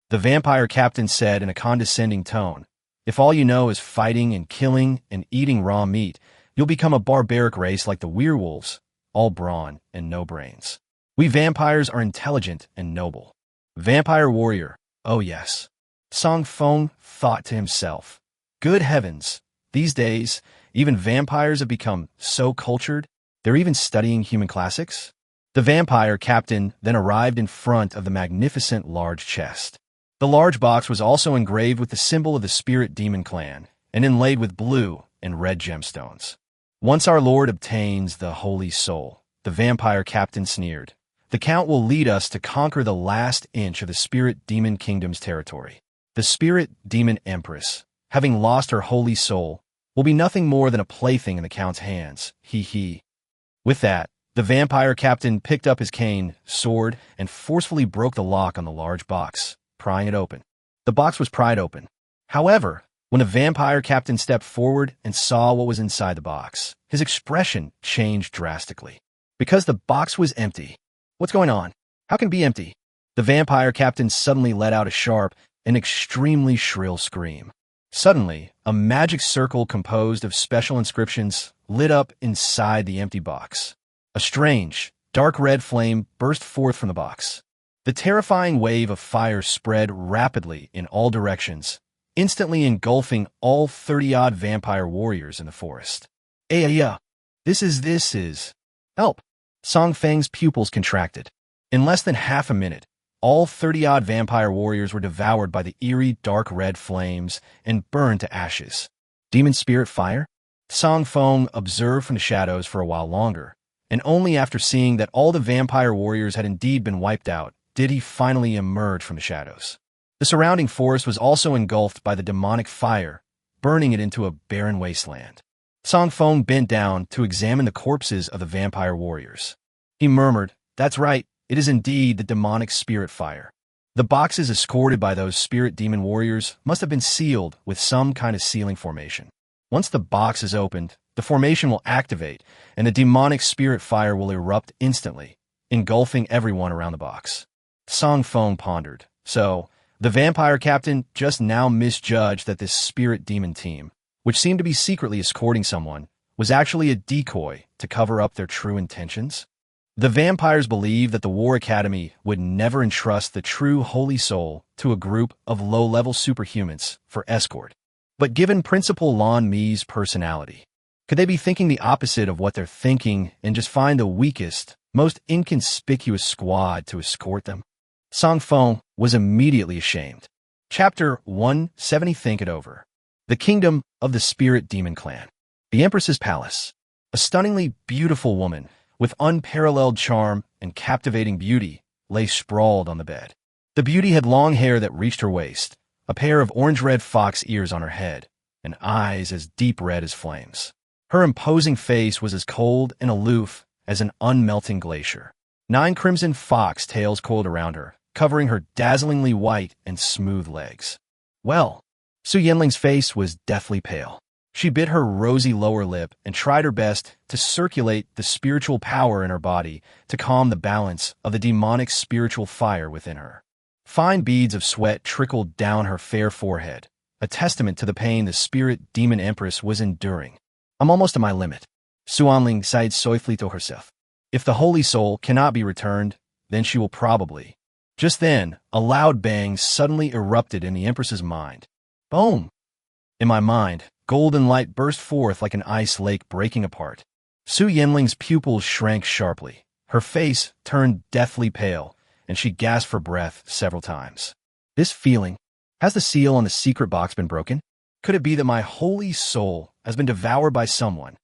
The vampire captain said in a condescending tone, if all you know is fighting and killing and eating raw meat, you'll become a barbaric race like the werewolves, all brawn and no brains. We vampires are intelligent and noble. Vampire warrior, oh yes. Song Feng thought to himself. Good heavens, these days, even vampires have become so cultured, they're even studying human classics? The vampire captain then arrived in front of the magnificent large chest. The large box was also engraved with the symbol of the spirit demon clan and inlaid with blue and red gemstones. Once our Lord obtains the Holy Soul, the vampire captain sneered, the Count will lead us to conquer the last inch of the spirit demon kingdom's territory. The spirit demon empress, having lost her holy soul, will be nothing more than a plaything in the Count's hands. He. With that, the vampire captain picked up his cane, sword, and forcefully broke the lock on the large box, prying it open. The box was pried open. However, when the vampire captain stepped forward and saw what was inside the box, his expression changed drastically. Because the box was empty. What's going on? How can it be empty? The vampire captain suddenly let out a sharp and extremely shrill scream. Suddenly, a magic circle composed of special inscriptions lit up inside the empty box. A strange, dark red flame burst forth from the box. The terrifying wave of fire spread rapidly in all directions, instantly engulfing all 30-odd vampire warriors in the forest. This is... Help! Song Feng's pupils contracted. In less than half a minute, all 30-odd vampire warriors were devoured by the eerie dark red flames and burned to ashes. Demon spirit fire? Song Feng observed from the shadows for a while longer, and only after seeing that all the vampire warriors had indeed been wiped out did he finally emerge from the shadows. The surrounding forest was also engulfed by the demonic fire, burning it into a barren wasteland. Song Feng bent down to examine the corpses of the vampire warriors. He murmured, "That's right, it is indeed the demonic spirit fire." The boxes escorted by those spirit demon warriors must have been sealed with some kind of sealing formation. Once the box is opened, the formation will activate, and the demonic spirit fire will erupt instantly, engulfing everyone around the box. Song Feng pondered. So, the vampire captain just now misjudged that this spirit demon team, which seemed to be secretly escorting someone, was actually a decoy to cover up their true intentions? The vampires believed that the War Academy would never entrust the true Holy Soul to a group of low-level superhumans for escort. But given Principal Lan Mi's personality, could they be thinking the opposite of what they're thinking and just find the weakest, most inconspicuous squad to escort them? Song Feng was immediately ashamed. Chapter 170. Think it over. The Kingdom of the Spirit Demon Clan. The Empress's Palace. A stunningly beautiful woman with unparalleled charm and captivating beauty lay sprawled on the bed. The beauty had long hair that reached her waist, a pair of orange-red fox ears on her head, and eyes as deep red as flames. Her imposing face was as cold and aloof as an unmelting glacier. 9 crimson fox tails coiled around her, covering her dazzlingly white and smooth legs. Well, Su Yanling's face was deathly pale. She bit her rosy lower lip and tried her best to circulate the spiritual power in her body to calm the balance of the demonic spiritual fire within her. Fine beads of sweat trickled down her fair forehead, a testament to the pain the spirit demon empress was enduring. I'm almost at my limit. Su Yanling sighed softly to herself. If the holy soul cannot be returned, then she will probably. Just then, a loud bang suddenly erupted in the empress's mind. Boom! In my mind, golden light burst forth like an ice lake breaking apart. Su Yanling's pupils shrank sharply. Her face turned deathly pale, and she gasped for breath several times. This feeling, has the seal on the secret box been broken? Could it be that my holy soul has been devoured by someone?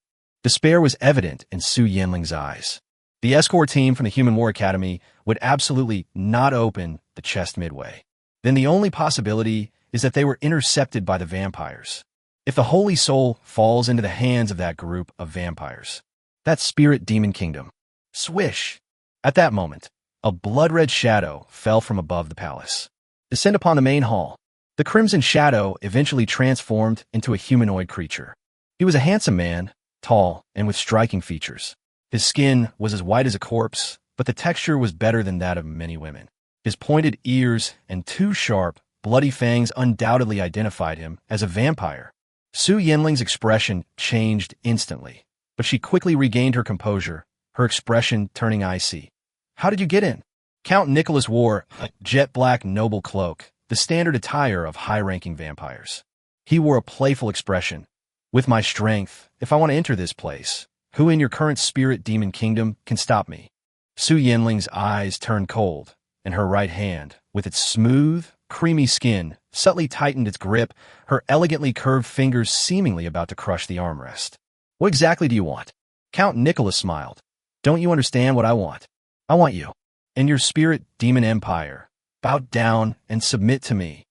Despair was evident in Su Yanling's eyes. The escort team from the Human War Academy would absolutely not open the chest midway. Then the only possibility is that they were intercepted by the vampires. If the holy soul falls into the hands of that group of vampires, that spirit demon kingdom. Swish! At that moment, a blood-red shadow fell from above the palace. Descend upon the main hall. The crimson shadow eventually transformed into a humanoid creature. He was a handsome man, tall and with striking features. His skin was as white as a corpse, but the texture was better than that of many women. His pointed ears and two sharp, bloody fangs undoubtedly identified him as a vampire. Su Yanling's expression changed instantly, but she quickly regained her composure, her expression turning icy. How did you get in? Count Nicholas wore a jet-black noble cloak, the standard attire of high-ranking vampires. He wore a playful expression. With my strength, if I want to enter this place, who in your current spirit demon kingdom can stop me? Su Yanling's eyes turned cold, and her right hand, with its smooth, creamy skin, subtly tightened its grip, her elegantly curved fingers seemingly about to crush the armrest. What exactly do you want? Count Nicholas smiled. Don't you understand what I want? I want you, and your spirit demon empire. Bow down and submit to me.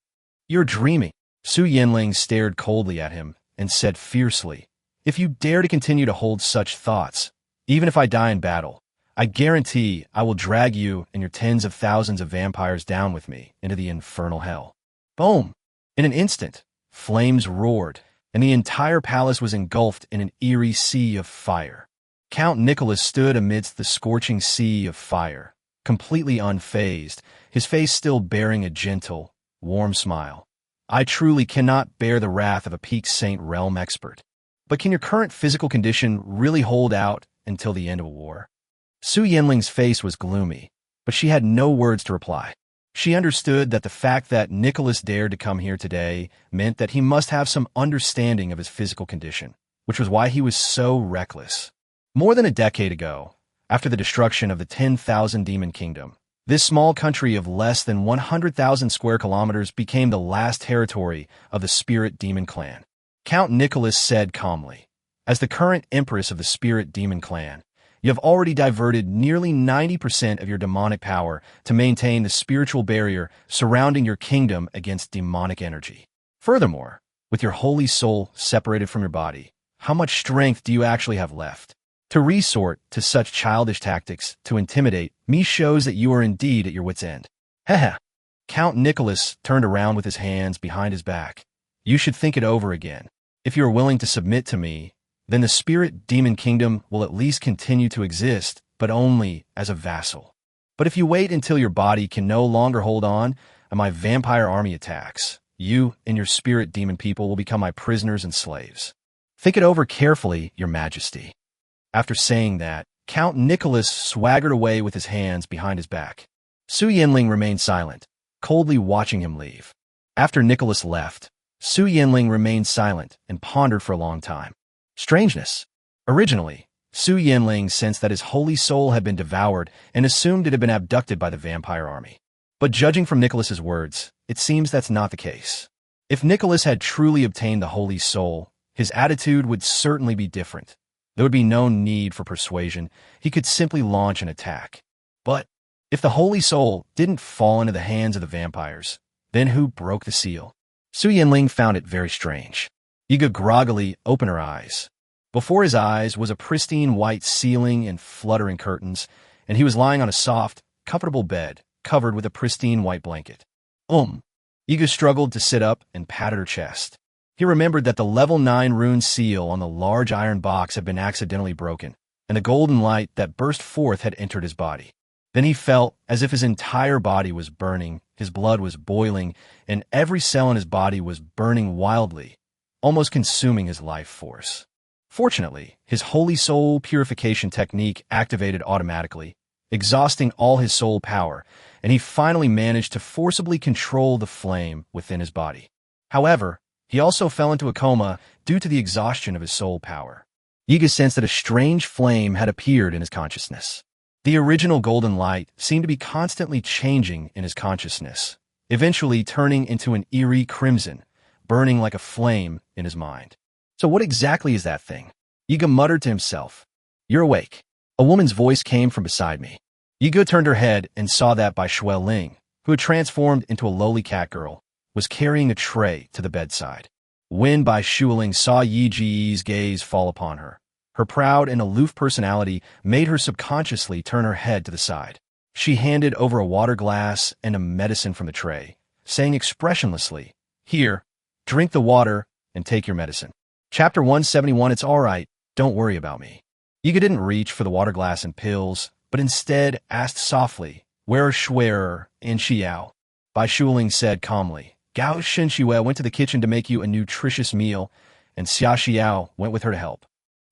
You're dreaming. Su Yanling stared coldly at him and said fiercely, if you dare to continue to hold such thoughts, even if I die in battle, I guarantee I will drag you and your tens of thousands of vampires down with me into the infernal hell. Boom! In an instant, flames roared, and the entire palace was engulfed in an eerie sea of fire. Count Nicholas stood amidst the scorching sea of fire, completely unfazed, his face still bearing a gentle, warm smile. I truly cannot bear the wrath of a peak Saint Realm expert. But can your current physical condition really hold out until the end of a war? Su Yanling's face was gloomy, but she had no words to reply. She understood that the fact that Nicholas dared to come here today meant that he must have some understanding of his physical condition, which was why he was so reckless. More than a decade ago, after the destruction of the 10,000 Demon Kingdom, this small country of less than 100,000 square kilometers became the last territory of the Spirit Demon Clan. Count Nicholas said calmly, as the current empress of the Spirit Demon Clan, you have already diverted nearly 90% of your demonic power to maintain the spiritual barrier surrounding your kingdom against demonic energy. Furthermore, with your holy soul separated from your body, how much strength do you actually have left? To resort to such childish tactics to intimidate me shows that you are indeed at your wit's end. Heh. Count Nicholas turned around with his hands behind his back. You should think it over again. If you are willing to submit to me, then the Spirit Demon Kingdom will at least continue to exist, but only as a vassal. But if you wait until your body can no longer hold on and my vampire army attacks, you and your spirit demon people will become my prisoners and slaves. Think it over carefully, Your Majesty. After saying that, Count Nicholas swaggered away with his hands behind his back. Su Yanling remained silent, coldly watching him leave. After Nicholas left, Su Yanling remained silent and pondered for a long time. Strangeness. Originally, Su Yanling sensed that his holy soul had been devoured and assumed it had been abducted by the vampire army. But judging from Nicholas's words, it seems that's not the case. If Nicholas had truly obtained the holy soul, his attitude would certainly be different. There would be no need for persuasion. He could simply launch an attack. But if the holy soul didn't fall into the hands of the vampires, then who broke the seal? Su Yanling found it very strange. Yiga groggily opened her eyes. Before his eyes was a pristine white ceiling and fluttering curtains, and he was lying on a soft, comfortable bed, covered with a pristine white blanket. Iga struggled to sit up and patted her chest. He remembered that the level 9 rune seal on the large iron box had been accidentally broken, and the golden light that burst forth had entered his body. Then he felt as if his entire body was burning, his blood was boiling, and every cell in his body was burning wildly, almost consuming his life force. Fortunately, his holy soul purification technique activated automatically, exhausting all his soul power, and he finally managed to forcibly control the flame within his body. However, he also fell into a coma due to the exhaustion of his soul power. Iga sensed that a strange flame had appeared in his consciousness. The original golden light seemed to be constantly changing in his consciousness, eventually turning into an eerie crimson, burning like a flame in his mind. So what exactly is that thing? Iga muttered to himself. You're awake. A woman's voice came from beside me. Iga turned her head and saw that swirling, who had transformed into a lowly cat girl, was carrying a tray to the bedside. When swirling saw Yiji's gaze fall upon her, her proud and aloof personality made her subconsciously turn her head to the side. She handed over a water glass and a medicine from the tray, saying expressionlessly, Here, drink the water and take your medicine. Chapter 171. It's all right, don't worry about me. Iga didn't reach for the water glass and pills, but instead asked softly, Where are Schwerer and Xiao? Swirling said calmly, Gao Shenxue went to the kitchen to make you a nutritious meal, and Xia Xiao went with her to help.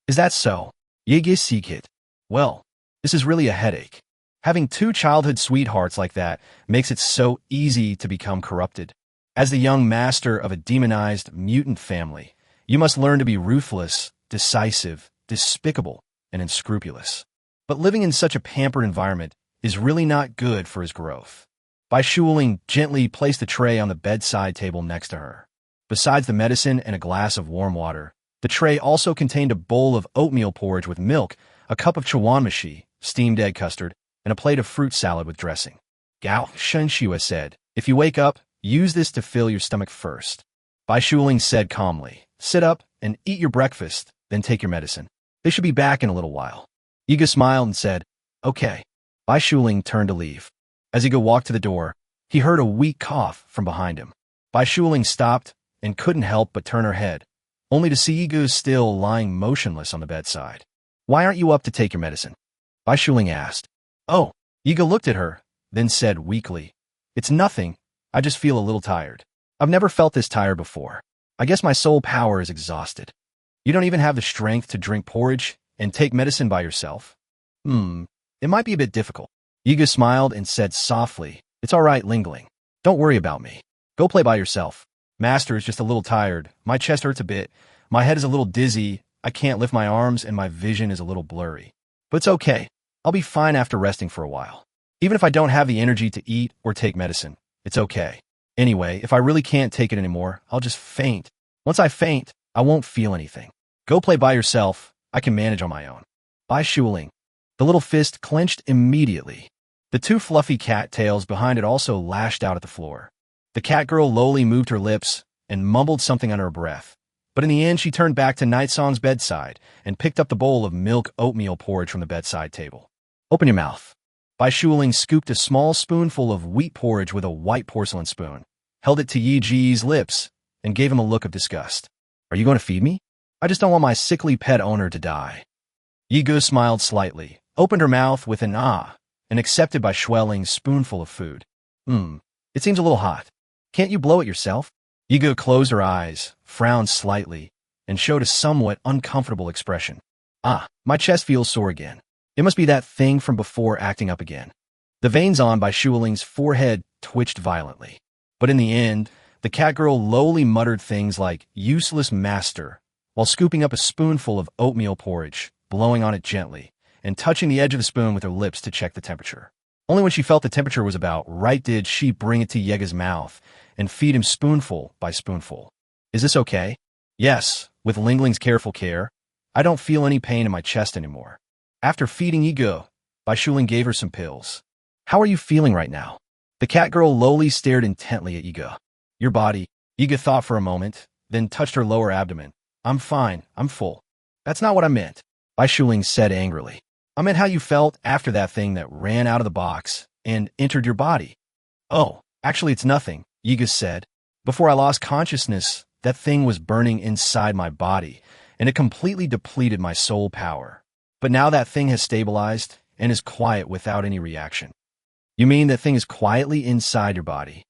Is that so? Yege Sikit. Well, this is really a headache. Having two childhood sweethearts like that makes it so easy to become corrupted. As the young master of a demonized mutant family, you must learn to be ruthless, decisive, despicable, and unscrupulous. But living in such a pampered environment is really not good for his growth. Swirling gently placed the tray on the bedside table next to her. Besides the medicine and a glass of warm water, the tray also contained a bowl of oatmeal porridge with milk, a cup of chawanmashi, steamed egg custard, and a plate of fruit salad with dressing. Gao Shenxue said, If you wake up, use this to fill your stomach first. Swirling said calmly, Sit up and eat your breakfast, then take your medicine. They should be back in a little while. Iga smiled and said, Okay. Swirling turned to leave. As Iga walked to the door, he heard a weak cough from behind him. Swirling stopped and couldn't help but turn her head, only to see Iga still lying motionless on the bedside. Why aren't you up to take your medicine? Swirling asked. Oh, Iga looked at her, then said weakly, It's nothing, I just feel a little tired. I've never felt this tired before. I guess my soul power is exhausted. You don't even have the strength to drink porridge and take medicine by yourself? It might be a bit difficult. Iga smiled and said softly, It's all right, Lingling. Don't worry about me. Go play by yourself. Master is just a little tired. My chest hurts a bit. My head is a little dizzy. I can't lift my arms and my vision is a little blurry. But it's okay. I'll be fine after resting for a while. Even if I don't have the energy to eat or take medicine, it's okay. Anyway, if I really can't take it anymore, I'll just faint. Once I faint, I won't feel anything. Go play by yourself. I can manage on my own. Swirling. The little fist clenched immediately. The two fluffy cat tails behind it also lashed out at the floor. The cat girl lowly moved her lips and mumbled something under her breath. But in the end, she turned back to Nightsong's bedside and picked up the bowl of milk oatmeal porridge from the bedside table. Open your mouth. Swirling scooped a small spoonful of wheat porridge with a white porcelain spoon, held it to Yiji's lips, and gave him a look of disgust. Are you going to feed me? I just don't want my sickly pet owner to die. Yigu smiled slightly, opened her mouth with an ah, and accepted Swirling's spoonful of food. It seems a little hot. Can't you blow it yourself? Yigu closed her eyes, frowned slightly, and showed a somewhat uncomfortable expression. My chest feels sore again. It must be that thing from before acting up again. The veins on Swirling's forehead twitched violently. But in the end, the cat girl lowly muttered things like, Useless master, while scooping up a spoonful of oatmeal porridge, blowing on it gently, and touching the edge of the spoon with her lips to check the temperature. Only when she felt the temperature was about right did she bring it to Yega's mouth and feed him spoonful by spoonful. Is this okay? Yes, with Lingling's careful care. I don't feel any pain in my chest anymore. After feeding Yigu, Swirling gave her some pills. How are you feeling right now? The cat girl lowly stared intently at Yigu. Your body. Yigu thought for a moment, then touched her lower abdomen. I'm fine, I'm full. That's not what I meant, Swirling said angrily. I meant how you felt after that thing that ran out of the box and entered your body. Oh, actually it's nothing, Yiga said. Before I lost consciousness, that thing was burning inside my body, and it completely depleted my soul power. But now that thing has stabilized and is quiet without any reaction. You mean that thing is quietly inside your body?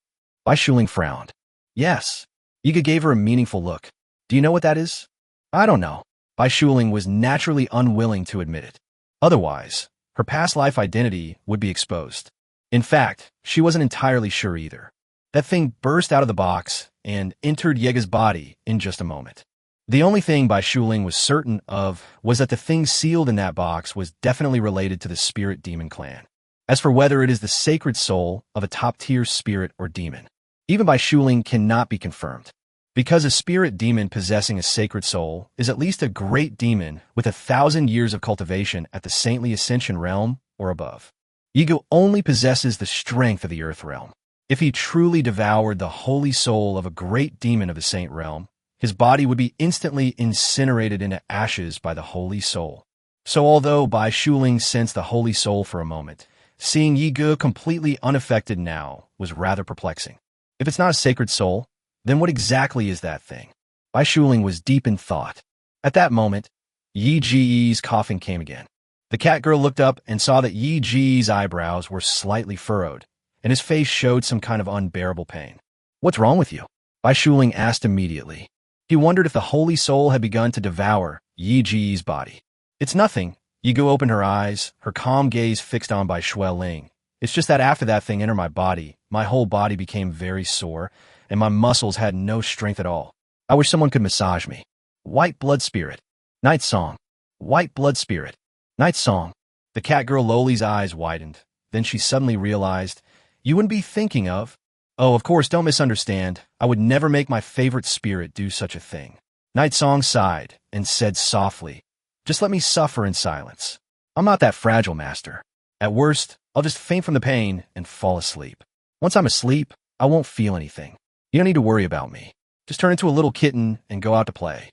Bai Shuling frowned. Yes. Yiga gave her a meaningful look. Do you know what that is? I don't know. Bai Shuling was naturally unwilling to admit it. Otherwise, her past life identity would be exposed. In fact, she wasn't entirely sure either. That thing burst out of the box and entered Yega's body in just a moment. The only thing Bai Shuling was certain of was that the thing sealed in that box was definitely related to the spirit demon clan. As for whether it is the sacred soul of a top-tier spirit or demon, even Bai Shuling cannot be confirmed. Because a spirit demon possessing a sacred soul is at least a great demon with 1,000 years of cultivation at the saintly ascension realm or above. Yiga only possesses the strength of the earth realm. If he truly devoured the holy soul of a great demon of the saint realm, his body would be instantly incinerated into ashes by the holy soul. So although Bai Shuling sensed the holy soul for a moment, seeing Yiga completely unaffected now was rather perplexing. If it's not a sacred soul, then what exactly is that thing? Bai Shuling was deep in thought. At that moment, Yi Ji's coughing came again. The cat girl looked up and saw that Yi Ji's eyebrows were slightly furrowed, and his face showed some kind of unbearable pain. What's wrong with you? Bai Shuling asked immediately. He wondered if the holy soul had begun to devour Yi Ji's body. It's nothing. Yiga opened her eyes, her calm gaze fixed on Bai Shuling. It's just that after that thing entered my body, my whole body became very sore, and my muscles had no strength at all. I wish someone could massage me. White blood spirit. Night song. White blood spirit. Night song. The cat girl Loli's eyes widened. Then she suddenly realized, you wouldn't be thinking of... Oh, of course, don't misunderstand. I would never make my favorite spirit do such a thing. Night song sighed and said softly, just let me suffer in silence. I'm not that fragile, master. At worst, I'll just faint from the pain and fall asleep. Once I'm asleep, I won't feel anything. You don't need to worry about me. Just turn into a little kitten and go out to play.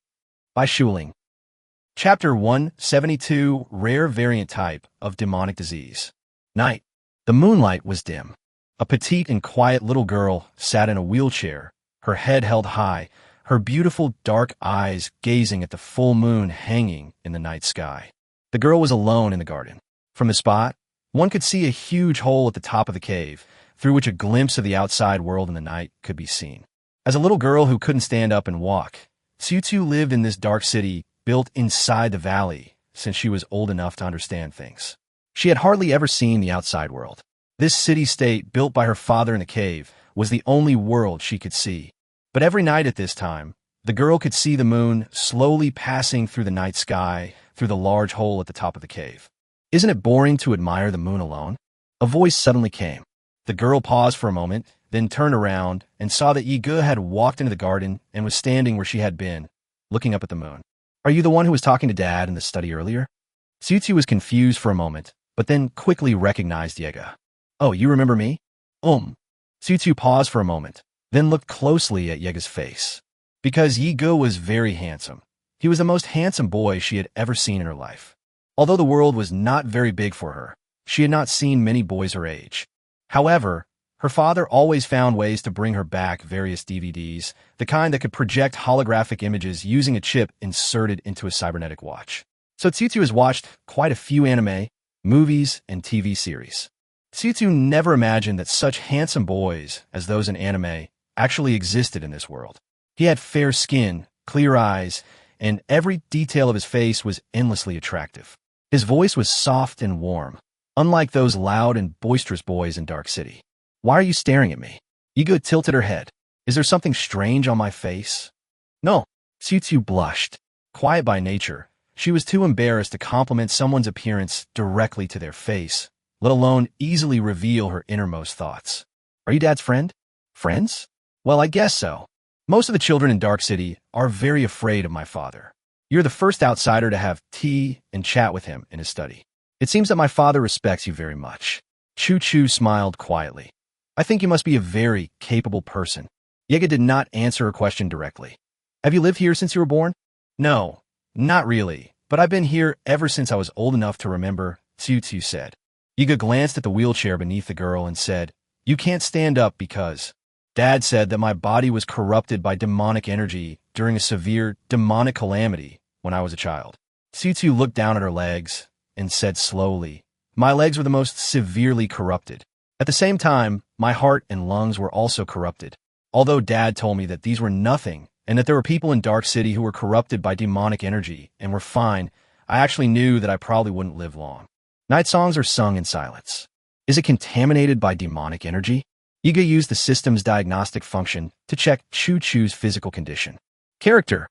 Bai Shuling. Chapter 172, Rare Variant Type of Demonic Disease. Night. The moonlight was dim. A petite and quiet little girl sat in a wheelchair, her head held high, her beautiful dark eyes gazing at the full moon hanging in the night sky. The girl was alone in the garden. From the spot, one could see a huge hole at the top of the cave, through which a glimpse of the outside world in the night could be seen. As a little girl who couldn't stand up and walk, Tsiu lived in this dark city built inside the valley since she was old enough to understand things. She had hardly ever seen the outside world. This city-state built by her father in the cave was the only world she could see. But every night at this time, the girl could see the moon slowly passing through the night sky through the large hole at the top of the cave. Isn't it boring to admire the moon alone? A voice suddenly came. The girl paused for a moment, then turned around and saw that Yiga had walked into the garden and was standing where she had been, looking up at the moon. Are you the one who was talking to Dad in the study earlier? Tsiu was confused for a moment, but then quickly recognized Yiga. Oh, you remember me? Tsiu paused for a moment, then looked closely at Yiga's face. Because Yiga was very handsome. He was the most handsome boy she had ever seen in her life. Although the world was not very big for her, she had not seen many boys her age. However, her father always found ways to bring her back various DVDs, the kind that could project holographic images using a chip inserted into a cybernetic watch. So Tsiu has watched quite a few anime, movies, and TV series. Tsiu never imagined that such handsome boys as those in anime actually existed in this world. He had fair skin, clear eyes, and every detail of his face was endlessly attractive. His voice was soft and warm, unlike those loud and boisterous boys in Dark City. Why are you staring at me? Yiga tilted her head. Is there something strange on my face? No. Tsiu blushed. Quiet by nature, she was too embarrassed to compliment someone's appearance directly to their face, let alone easily reveal her innermost thoughts. Are you Dad's friend? Friends? Well, I guess so. Most of the children in Dark City are very afraid of my father. You're the first outsider to have tea and chat with him in his study. It seems that my father respects you very much. Chu smiled quietly. I think you must be a very capable person. Yiga did not answer her question directly. Have you lived here since you were born? No, not really, but I've been here ever since I was old enough to remember, Tsiu said. Yiga glanced at the wheelchair beneath the girl and said, "You can't stand up because Dad said that my body was corrupted by demonic energy during a severe demonic calamity when I was a child." Tsiu looked down at her legs and said slowly, "My legs were the most severely corrupted. At the same time, my heart and lungs were also corrupted. Although Dad told me that these were nothing and that there were people in Dark City who were corrupted by demonic energy and were fine, I actually knew that I probably wouldn't live long." Night songs are sung in silence. Is it contaminated by demonic energy? Yiga used the system's diagnostic function to check Chu-Chu's physical condition. Character: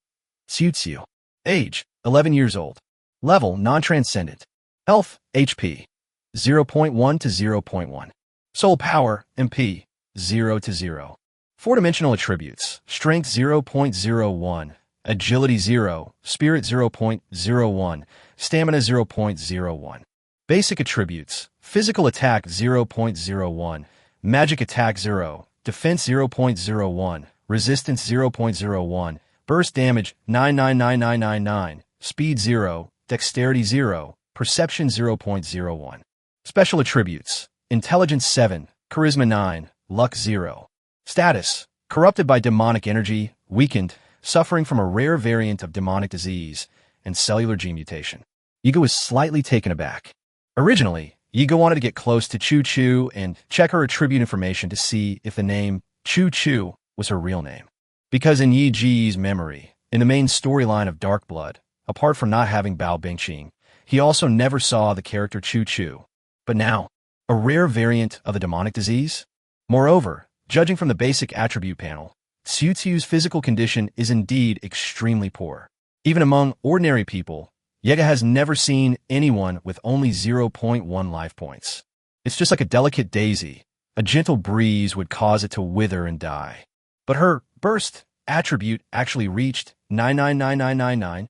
Tsiu. Age: 11 years old. Level: non-transcendent. Health: HP 0.1 to 0.1. Soul power: MP 0 to 0. Four-dimensional attributes: Strength 0.01, Agility 0, Spirit 0.01, Stamina 0.01. Basic attributes: Physical attack 0.01, Magic attack 0, Defense 0.01, Resistance 0.01, Burst damage 99999, Speed 0, Dexterity 0, Perception 0.01. Special attributes: Intelligence 7, Charisma 9, Luck 0. Status: Corrupted by demonic energy, weakened, suffering from a rare variant of demonic disease, and cellular gene mutation. Yiga was slightly taken aback. Originally, Yiga wanted to get close to Chu-Chu and check her attribute information to see if the name Chu-Chu was her real name. Because in Yi Ji's memory, in the main storyline of Dark Blood, apart from not having Bao Bingqing, he also never saw the character Chu-Chu. But now, a rare variant of the demonic disease? Moreover, judging from the basic attribute panel, Tsiu's physical condition is indeed extremely poor. Even among ordinary people, Yiga has never seen anyone with only 0.1 life points. It's just like a delicate daisy. A gentle breeze would cause it to wither and die. But her burst attribute actually reached 999999.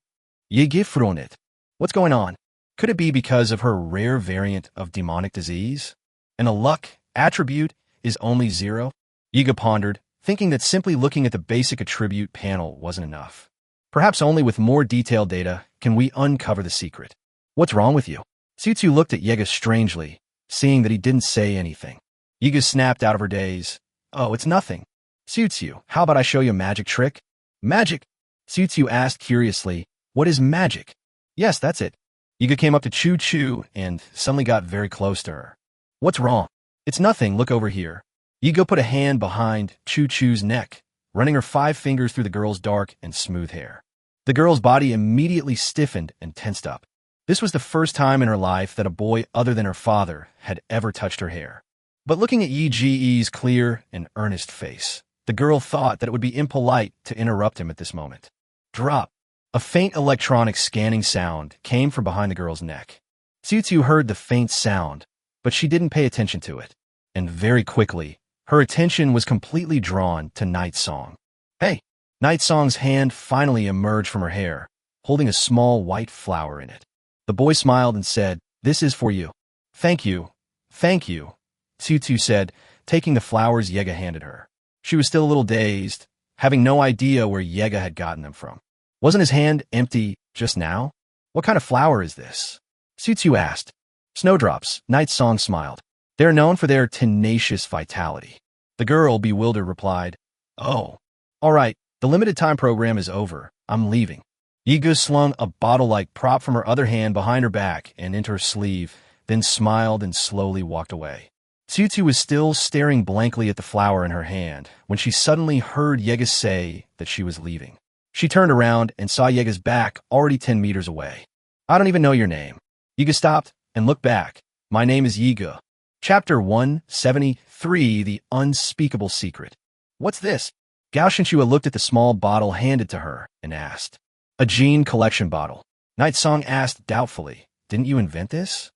Yiga from it. What's going on? Could it be because of her rare variant of demonic disease? And a luck attribute is only 0? Yiga pondered, thinking that simply looking at the basic attribute panel wasn't enough. Perhaps only with more detailed data can we uncover the secret. What's wrong with you? Tsiu looked at Yiga strangely, seeing that he didn't say anything. Yiga snapped out of her daze. "Oh, it's nothing." "Tsiu, how about I show you a magic trick?" "Magic?" Tsiu asked curiously. "What is magic?" "Yes, that's it." Yiga came up to Chu-Chu and suddenly got very close to her. "What's wrong?" "It's nothing, look over here." Yiga put a hand behind Chu-Chu's neck, running her 5 fingers through the girl's dark and smooth hair. The girl's body immediately stiffened and tensed up. This was the first time in her life that a boy other than her father had ever touched her hair. But looking at Yi Ji's clear and earnest face, the girl thought that it would be impolite to interrupt him at this moment. Drop. A faint electronic scanning sound came from behind the girl's neck. Tsiu heard the faint sound, but she didn't pay attention to it. And very quickly, her attention was completely drawn to Night Song. "Hey!" Night Song's hand finally emerged from her hair, holding a small white flower in it. The boy smiled and said, "This is for you." "Thank you. Thank you," Tsiu said, taking the flowers Yiga handed her. She was still a little dazed, having no idea where Yiga had gotten them from. Wasn't his hand empty just now? "What kind of flower is this?" Tsiu asked. "Snowdrops," Night Song smiled. "They are known for their tenacious vitality." The girl, bewildered, replied, "Oh, all right. The limited time program is over. I'm leaving." Yiga slung a bottle-like prop from her other hand behind her back and into her sleeve, then smiled and slowly walked away. Tsiu was still staring blankly at the flower in her hand when she suddenly heard Yiga say that she was leaving. She turned around and saw Yiga's back already 10 meters away. "I don't even know your name." Yiga stopped and looked back. "My name is Yiga." Chapter 173, The Unspeakable Secret. "What's this?" Gao Shinchua looked at the small bottle handed to her and asked. "A gene collection bottle." Night Song asked doubtfully, "Didn't you invent this?"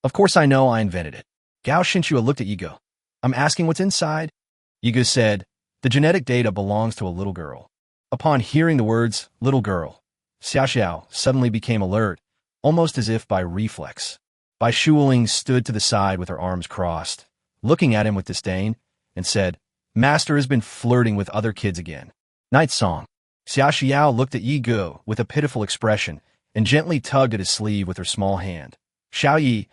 "Of course I know I invented it." Gao Shinchua looked at Yiga. "I'm asking what's inside?" Yiga said, "The genetic data belongs to a little girl." Upon hearing the words, "little girl," Xiaoxiao suddenly became alert, almost as if by reflex. Bai Shuling stood to the side with her arms crossed, looking at him with disdain, and said, "Master has been flirting with other kids again." Night Song. Xiaoxiao looked at Yiga with a pitiful expression and gently tugged at his sleeve with her small hand. "Xiao Yi,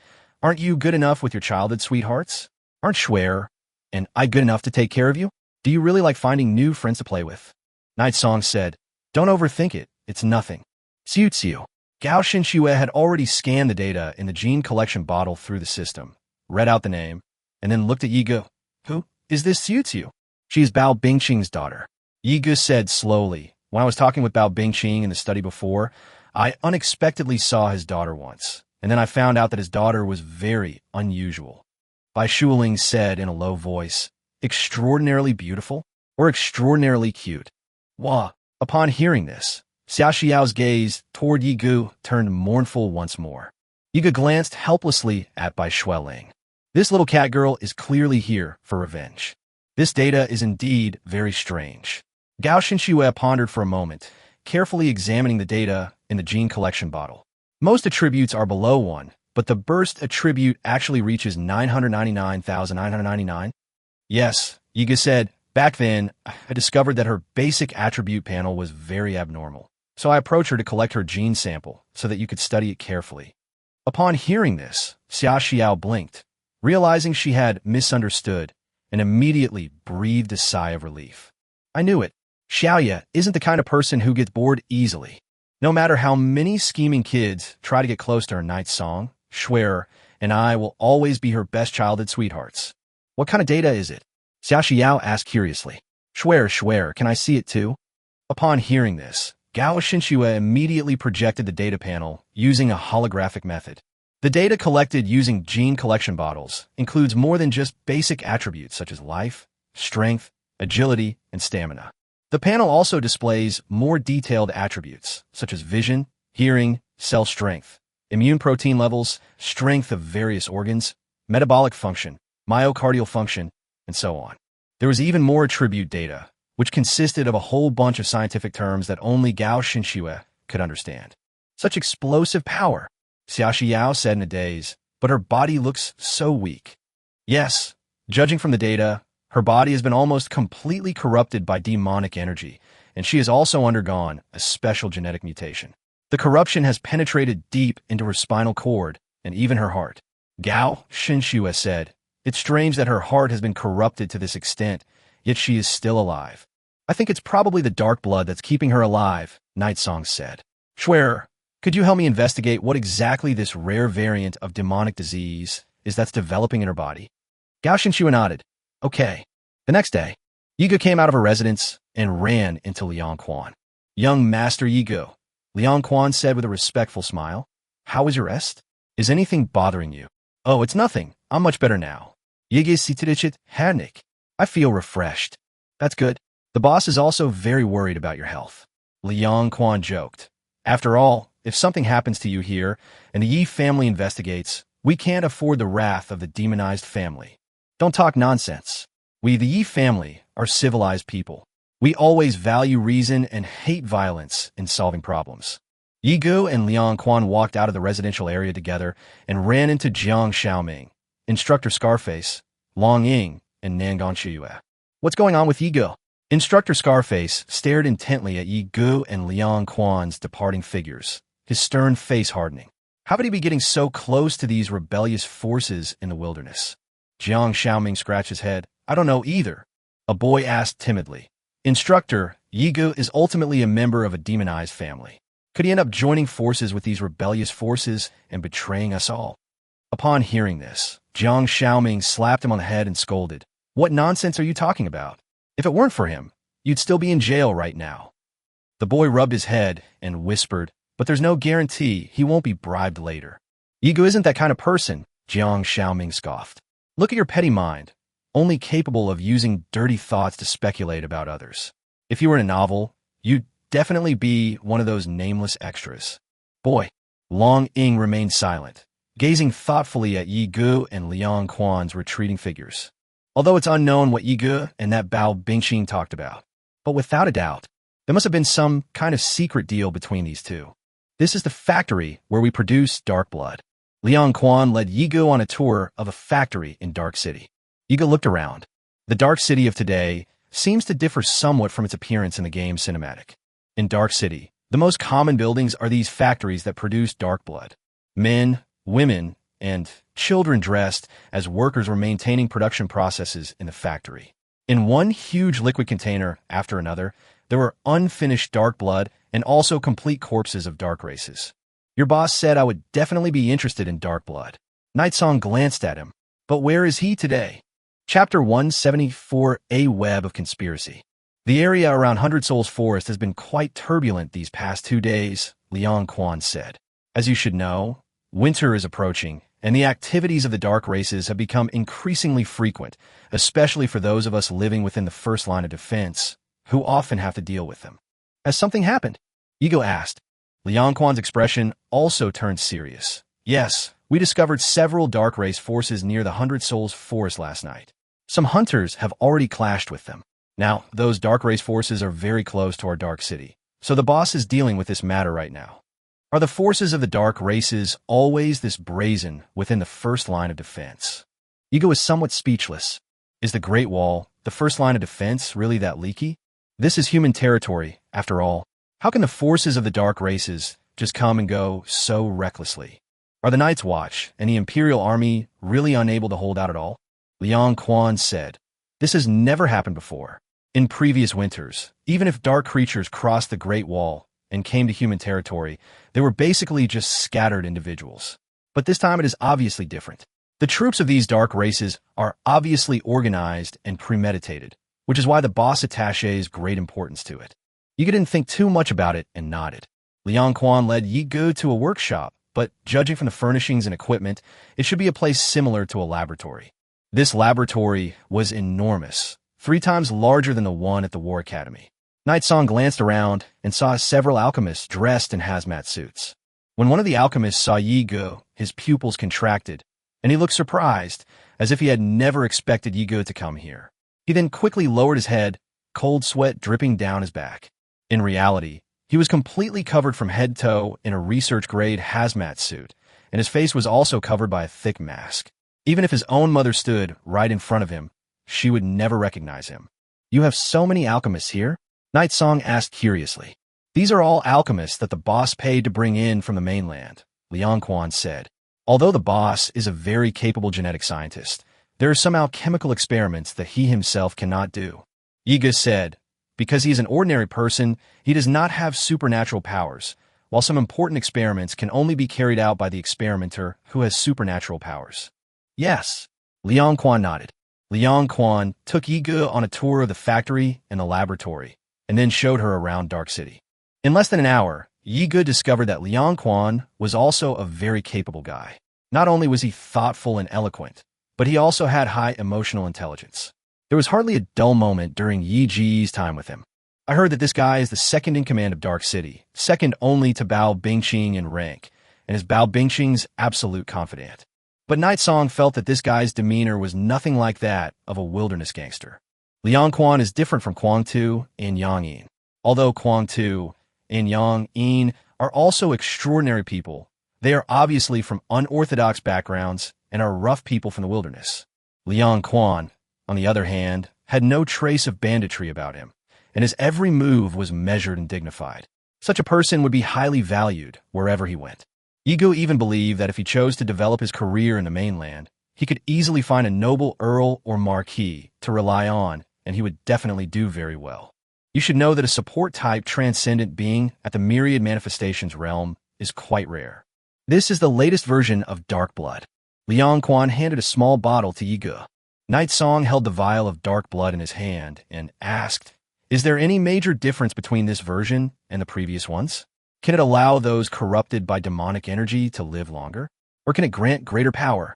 Aren't you good enough with your childhood sweethearts? Aren't Schwer and I good enough to take care of you? Do you really like finding new friends to play with? Night Song said, don't overthink it. It's nothing. Xiu. Gao Xinxue had already scanned the data in the gene collection bottle through the system, read out the name, and then looked at Yigu. Who is this Xiu? She is Bao Bingqing's daughter. Yigu said slowly, when I was talking with Bao Bingqing in the study before, I unexpectedly saw his daughter once, and then I found out that his daughter was very unusual. Bai Shuling said in a low voice, extraordinarily beautiful or extraordinarily cute. Wah. Upon hearing this, Xia Xiao's gaze toward Yigu turned mournful once more. Yigu glanced helplessly at Bai Shuling. This little cat girl is clearly here for revenge. This data is indeed very strange. Gao Xinxue pondered for a moment, carefully examining the data in the gene collection bottle. Most attributes are below 1, but the burst attribute actually reaches 999,999. Yes, Yigu said, back then, I discovered that her basic attribute panel was very abnormal. So I approached her to collect her gene sample so that you could study it carefully. Upon hearing this, Xia Xiao blinked, realizing she had misunderstood, and immediately breathed a sigh of relief. I knew it. Xiaoya isn't the kind of person who gets bored easily. No matter how many scheming kids try to get close to her Night Song, Schwer and I will always be her best childhood sweethearts. What kind of data is it? Xia Xiao asked curiously. Schwer, can I see it too? Upon hearing this, Gao Xinxue immediately projected the data panel using a holographic method. The data collected using gene collection bottles includes more than just basic attributes such as life, strength, agility, and stamina. The panel also displays more detailed attributes such as vision, hearing, cell strength, immune protein levels, strength of various organs, metabolic function, myocardial function, and so on. There was even more attribute data, which consisted of a whole bunch of scientific terms that only Gao Xinxue could understand. Such explosive power, Xia Xiao said in a daze, but her body looks so weak. Yes, judging from the data, her body has been almost completely corrupted by demonic energy, and she has also undergone a special genetic mutation. The corruption has penetrated deep into her spinal cord and even her heart. Gao Xinxue said, it's strange that her heart has been corrupted to this extent, yet she is still alive. I think it's probably the dark blood that's keeping her alive, Night Song said. Schwer, could you help me investigate what exactly this rare variant of demonic disease is that's developing in her body? Gao Xinxue nodded. Okay. The next day, Yigu came out of her residence and ran into Liang Quan. Young Master Yigu, Liang Quan said with a respectful smile. How was your rest? Is anything bothering you? Oh, it's nothing. I'm much better now. Yigu sitirichit hernik. I feel refreshed. That's good. The boss is also very worried about your health. Liang Quan joked. After all, if something happens to you here and the Yi family investigates, we can't afford the wrath of the demonized family. Don't talk nonsense. We, the Yi family, are civilized people. We always value reason and hate violence in solving problems. Yigu and Liang Quan walked out of the residential area together and ran into Jiang Xiaoming, Instructor Scarface, Long Ying, and Nangon Shiyue. What's going on with Yigu? Instructor Scarface stared intently at Yigu and Liang Quan's departing figures, his stern face hardening. How could he be getting so close to these rebellious forces in the wilderness? Jiang Xiaoming scratched his head. I don't know either. A boy asked timidly. Instructor, Yigu is ultimately a member of a demonized family. Could he end up joining forces with these rebellious forces and betraying us all? Upon hearing this, Jiang Xiaoming slapped him on the head and scolded. What nonsense are you talking about? If it weren't for him, you'd still be in jail right now. The boy rubbed his head and whispered, but there's no guarantee he won't be bribed later. Yigu isn't that kind of person, Jiang Xiaoming scoffed. Look at your petty mind, only capable of using dirty thoughts to speculate about others. If you were in a novel, you'd definitely be one of those nameless extras. Boy, Long Ying remained silent, gazing thoughtfully at Yigu and Liang Quan's retreating figures. Although it's unknown what Yigu and that Bao Bingqing talked about, but without a doubt, there must have been some kind of secret deal between these two. This is the factory where we produce dark blood. Liang Quan led Yigu on a tour of a factory in Dark City. Yigu looked around. The Dark City of today seems to differ somewhat from its appearance in the game cinematic. In Dark City, the most common buildings are these factories that produce dark blood. Men, women, and children dressed as workers were maintaining production processes in the factory. In one huge liquid container after another, there were unfinished dark blood and also complete corpses of dark races. Your boss said I would definitely be interested in dark blood. Night Song glanced at him. But where is he today? Chapter 174, A Web of Conspiracy. The area around Hundred Souls Forest has been quite turbulent these past 2 days, Liang Quan said. As you should know, winter is approaching, and the activities of the dark races have become increasingly frequent, especially for those of us living within the first line of defense, who often have to deal with them. Has something happened? Ego asked. Liang Quan's expression also turned serious. Yes, we discovered several dark race forces near the Hundred Souls Forest last night. Some hunters have already clashed with them. Now, those dark race forces are very close to our dark city, so the boss is dealing with this matter right now. Are the forces of the dark races always this brazen within the first line of defense? Ego is somewhat speechless. Is the Great Wall, the first line of defense, really that leaky? This is human territory, after all. How can the forces of the dark races just come and go so recklessly? Are the Night's Watch and the Imperial Army really unable to hold out at all? Liang Quan said, this has never happened before. In previous winters, even if dark creatures crossed the Great Wall and came to human territory, they were basically just scattered individuals. But this time it is obviously different. The troops of these dark races are obviously organized and premeditated, which is why the boss attaches great importance to it. Yiga didn't think too much about it and nodded. Liang Quan led Yiga to a workshop, but judging from the furnishings and equipment, it should be a place similar to a laboratory. This laboratory was enormous, 3 times larger than the one at the War Academy. Night Song glanced around and saw several alchemists dressed in hazmat suits. When one of the alchemists saw Yi Go, his pupils contracted, and he looked surprised, as if he had never expected Yi Go to come here. He then quickly lowered his head, cold sweat dripping down his back. In reality, he was completely covered from head to toe in a research-grade hazmat suit, and his face was also covered by a thick mask. Even if his own mother stood right in front of him, she would never recognize him. You have so many alchemists here? Night Song asked curiously. These are all alchemists that the boss paid to bring in from the mainland, Liang Quan said. Although the boss is a very capable genetic scientist, there are some alchemical experiments that he himself cannot do. Yiga said, because he is an ordinary person, he does not have supernatural powers, while some important experiments can only be carried out by the experimenter who has supernatural powers. Yes, Liang Quan nodded. Liang Quan took Yiga on a tour of the factory and the laboratory, and then showed her around Dark City. In less than an hour, Yiga discovered that Liang Quan was also a very capable guy. Not only was he thoughtful and eloquent, but he also had high emotional intelligence. There was hardly a dull moment during Yi Ji's time with him. I heard that this guy is the second in command of Dark City, second only to Bao Bingqing in rank, and is Bao Bingqing's absolute confidant. But Night Song felt that this guy's demeanor was nothing like that of a wilderness gangster. Liang Quan is different from Quang Tu and Yang Yin. Although Quang Tu and Yang Yin are also extraordinary people, they are obviously from unorthodox backgrounds and are rough people from the wilderness. Liang Quan, on the other hand, had no trace of banditry about him, and his every move was measured and dignified. Such a person would be highly valued wherever he went. Yigo even believed that if he chose to develop his career in the mainland, he could easily find a noble earl or marquis to rely on, and he would definitely do very well. You should know that a support-type transcendent being at the myriad manifestations realm is quite rare. This is the latest version of Dark Blood. Liang Quan handed a small bottle to Yigo. Night Song held the vial of dark blood in his hand and asked, is there any major difference between this version and the previous ones? Can it allow those corrupted by demonic energy to live longer? Or can it grant greater power?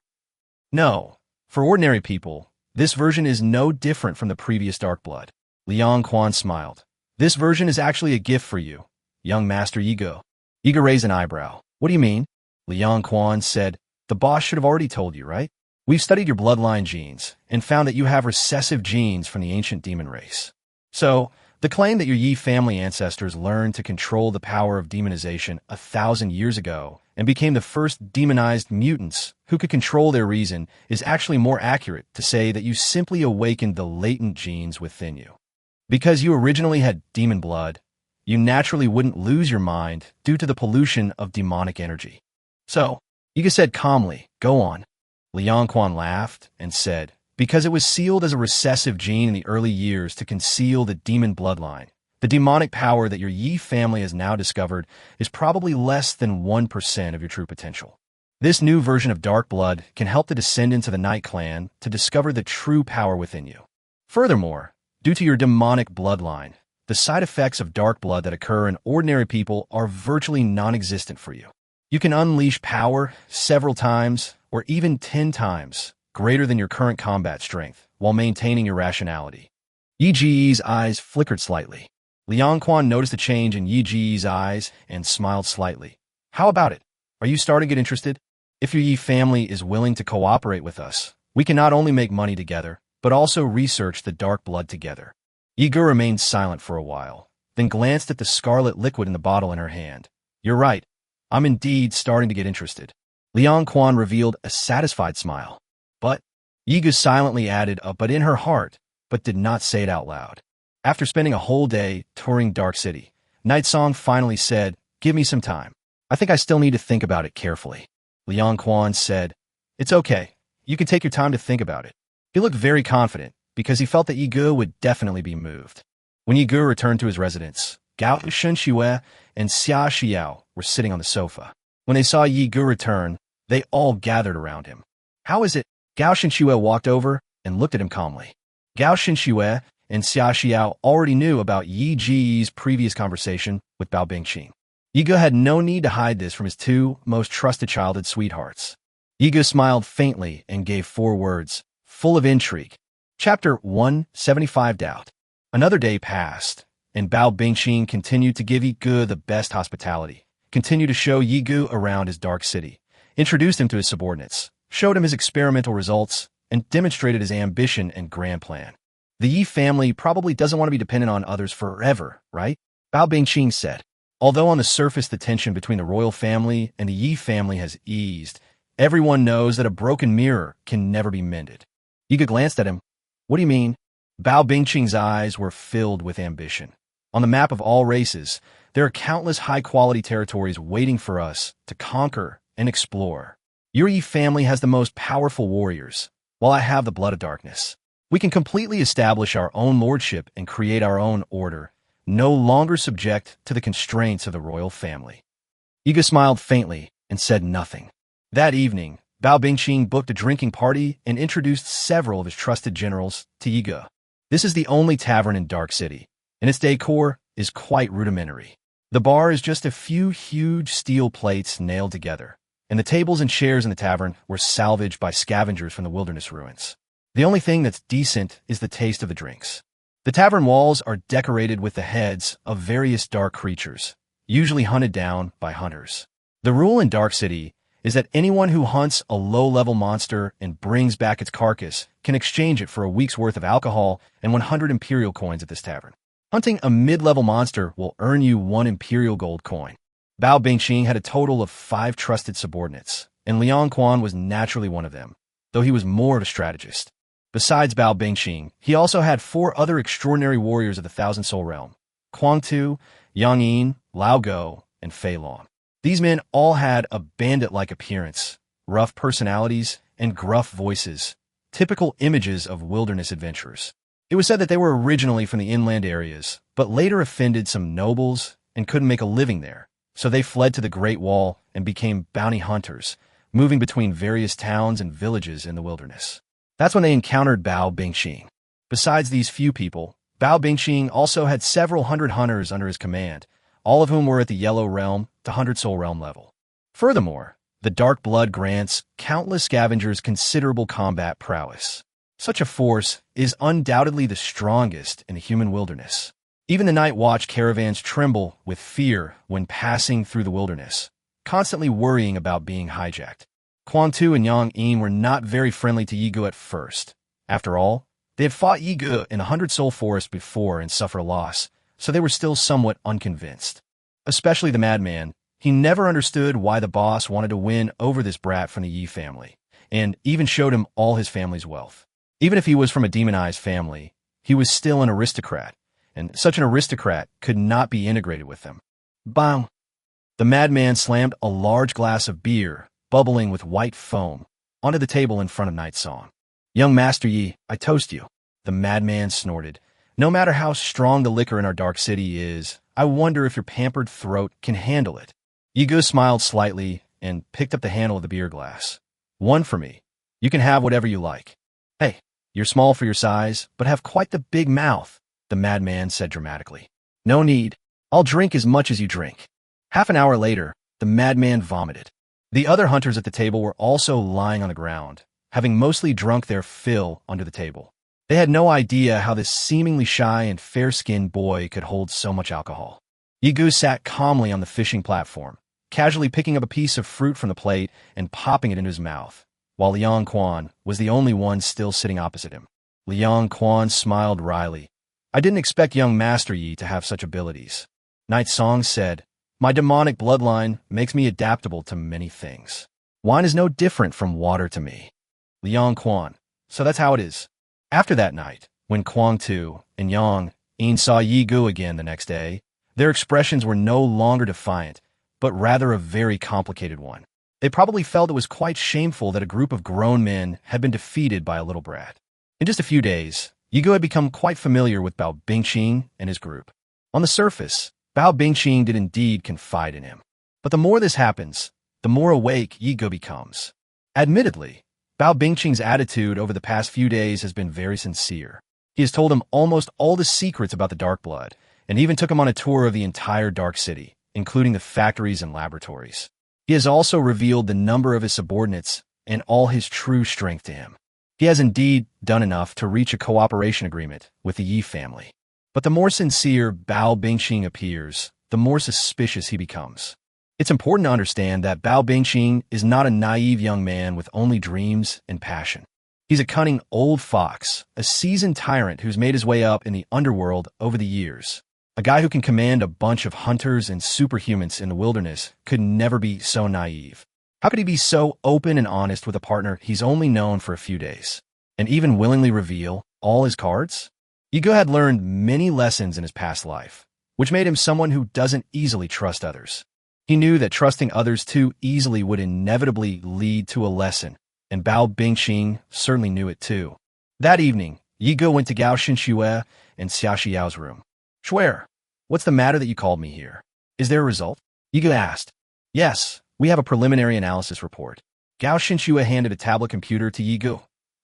No. For ordinary people, this version is no different from the previous Dark Blood. Liang Quan smiled. This version is actually a gift for you, young Master Yigo. Yigo raised an eyebrow. What do you mean? Liang Quan said, the boss should have already told you, right? We've studied your bloodline genes and found that you have recessive genes from the ancient demon race. So, the claim that your Yi family ancestors learned to control the power of demonization 1,000 years ago and became the first demonized mutants who could control their reason is actually more accurate to say that you simply awakened the latent genes within you. Because you originally had demon blood, you naturally wouldn't lose your mind due to the pollution of demonic energy. So, Yiga said calmly, "Go on." Liang Quan laughed and said, "Because it was sealed as a recessive gene in the early years to conceal the demon bloodline. The demonic power that your Yi family has now discovered is probably less than 1% of your true potential. This new version of dark blood can help the descendants of the Night Clan to discover the true power within you. Furthermore, due to your demonic bloodline, the side effects of dark blood that occur in ordinary people are virtually non-existent for you. You can unleash power several times or even 10 times greater than your current combat strength while maintaining your rationality." Yi Ji's eyes flickered slightly. Liang Quan noticed a change in Yi Ji's eyes and smiled slightly. "How about it? Are you starting to get interested? If your Yi family is willing to cooperate with us, we can not only make money together, but also research the dark blood together." Yiga remained silent for a while, then glanced at the scarlet liquid in the bottle in her hand. "You're right. I'm indeed starting to get interested." Liang Quan revealed a satisfied smile. "But," Yiga silently added a "but" in her heart, but did not say it out loud. After spending a whole day touring Dark City, Night Song finally said, "Give me some time. I think I still need to think about it carefully." Liang Quan said, "It's okay. You can take your time to think about it." He looked very confident because he felt that Yigu would definitely be moved. When Yigu returned to his residence, Gao Shenxue and Xia Xiao were sitting on the sofa. When they saw Yigu return, they all gathered around him. "How is it?" Gao Shenxue walked over and looked at him calmly. Gao Shenxue and Xia Xiao already knew about Yi Ji's previous conversation with Bao Bingqing. Yigu had no need to hide this from his two most trusted childhood sweethearts. Yigu smiled faintly and gave 4 words, full of intrigue. Chapter 175 Doubt. Another day passed, and Bao Bingqing continued to give Yigu the best hospitality, continued to show Yigu around his dark city, introduced him to his subordinates, showed him his experimental results, and demonstrated his ambition and grand plan. The Yi family probably doesn't want to be dependent on others forever, right? Bao Bingqing said. Although on the surface the tension between the royal family and the Yi family has eased, everyone knows that a broken mirror can never be mended. Yiga glanced at him. "What do you mean?" Bao Bingqing's eyes were filled with ambition. "On the map of all races, there are countless high-quality territories waiting for us to conquer and explore. Your Yi family has the most powerful warriors, while I have the blood of darkness. We can completely establish our own lordship and create our own order, no longer subject to the constraints of the royal family." Yiga smiled faintly and said nothing. That evening, Bao Bingqing booked a drinking party and introduced several of his trusted generals to Yiga. This is the only tavern in Dark City, and its decor is quite rudimentary. The bar is just a few huge steel plates nailed together, and the tables and chairs in the tavern were salvaged by scavengers from the wilderness ruins. The only thing that's decent is the taste of the drinks. The tavern walls are decorated with the heads of various dark creatures, usually hunted down by hunters. The rule in Dark City is that anyone who hunts a low-level monster and brings back its carcass can exchange it for a week's worth of alcohol and 100 imperial coins at this tavern. Hunting a mid-level monster will earn you 1 imperial gold coin. Bao Bingqing had a total of 5 trusted subordinates, and Liang Quan was naturally one of them, though he was more of a strategist. Besides Bao Bingqing, he also had 4 other extraordinary warriors of the Thousand Soul Realm, Quang Tu, Yang Yin, Lao Go, and Fei Long. These men all had a bandit-like appearance, rough personalities, and gruff voices, typical images of wilderness adventurers. It was said that they were originally from the inland areas, but later offended some nobles and couldn't make a living there, so they fled to the Great Wall and became bounty hunters, moving between various towns and villages in the wilderness. That's when they encountered Bao Bingqing. Besides these few people, Bao Bingqing also had several hundred hunters under his command, all of whom were at the Yellow Realm to 100 Soul Realm level. Furthermore, the Dark Blood grants countless scavengers considerable combat prowess. Such a force is undoubtedly the strongest in the human wilderness. Even the Night Watch caravans tremble with fear when passing through the wilderness, constantly worrying about being hijacked. Quang Tu and Yang Yin were not very friendly to Yigu at first. After all, they had fought Yigu in a 100 Soul Forest before and suffered a loss, so they were still somewhat unconvinced. Especially the madman, he never understood why the boss wanted to win over this brat from the Yi family, and even showed him all his family's wealth. Even if he was from a demonized family, he was still an aristocrat, and such an aristocrat could not be integrated with them. Bang! The madman slammed a large glass of beer bubbling with white foam, onto the table in front of Night Song. "Young Master Yi, I toast you," the madman snorted. "No matter how strong the liquor in our dark city is, I wonder if your pampered throat can handle it." Yigu smiled slightly and picked up the handle of the beer glass. "One for me. You can have whatever you like." "Hey, you're small for your size, but have quite the big mouth," the madman said dramatically. "No need. I'll drink as much as you drink." Half an hour later, the madman vomited. The other hunters at the table were also lying on the ground, having mostly drunk their fill under the table. They had no idea how this seemingly shy and fair-skinned boy could hold so much alcohol. Yigu sat calmly on the fishing platform, casually picking up a piece of fruit from the plate and popping it into his mouth, while Liang Quan was the only one still sitting opposite him. Liang Quan smiled wryly. "I didn't expect young Master Yi to have such abilities." Night Song said, "My demonic bloodline makes me adaptable to many things. Wine is no different from water to me." Liang Quan, "So that's how it is." After that night, when Quang Tu and Yang Yin saw Yigu again the next day, their expressions were no longer defiant, but rather a very complicated one. They probably felt it was quite shameful that a group of grown men had been defeated by a little brat. In just a few days, Yigu had become quite familiar with Bao Bingqing and his group. On the surface, Bao Bingqing did indeed confide in him. But the more this happens, the more awake Yigu becomes. Admittedly, Bao Bingqing's attitude over the past few days has been very sincere. He has told him almost all the secrets about the Dark Blood, and even took him on a tour of the entire Dark City, including the factories and laboratories. He has also revealed the number of his subordinates and all his true strength to him. He has indeed done enough to reach a cooperation agreement with the Yi family. But the more sincere Bao Bingqing appears, the more suspicious he becomes. It's important to understand that Bao Bingqing is not a naive young man with only dreams and passion. He's a cunning old fox, a seasoned tyrant who's made his way up in the underworld over the years. A guy who can command a bunch of hunters and superhumans in the wilderness could never be so naive. How could he be so open and honest with a partner he's only known for a few days, and even willingly reveal all his cards? Yigu had learned many lessons in his past life, which made him someone who doesn't easily trust others. He knew that trusting others too easily would inevitably lead to a lesson, and Bao Bingqing certainly knew it too. That evening, Yigu went to Gao Xinxue and Xia Xiao's room. "Shuer, what's the matter that you called me here? Is there a result?" Yigu asked. "Yes, we have a preliminary analysis report." Gao Xinxue handed a tablet computer to Yigu.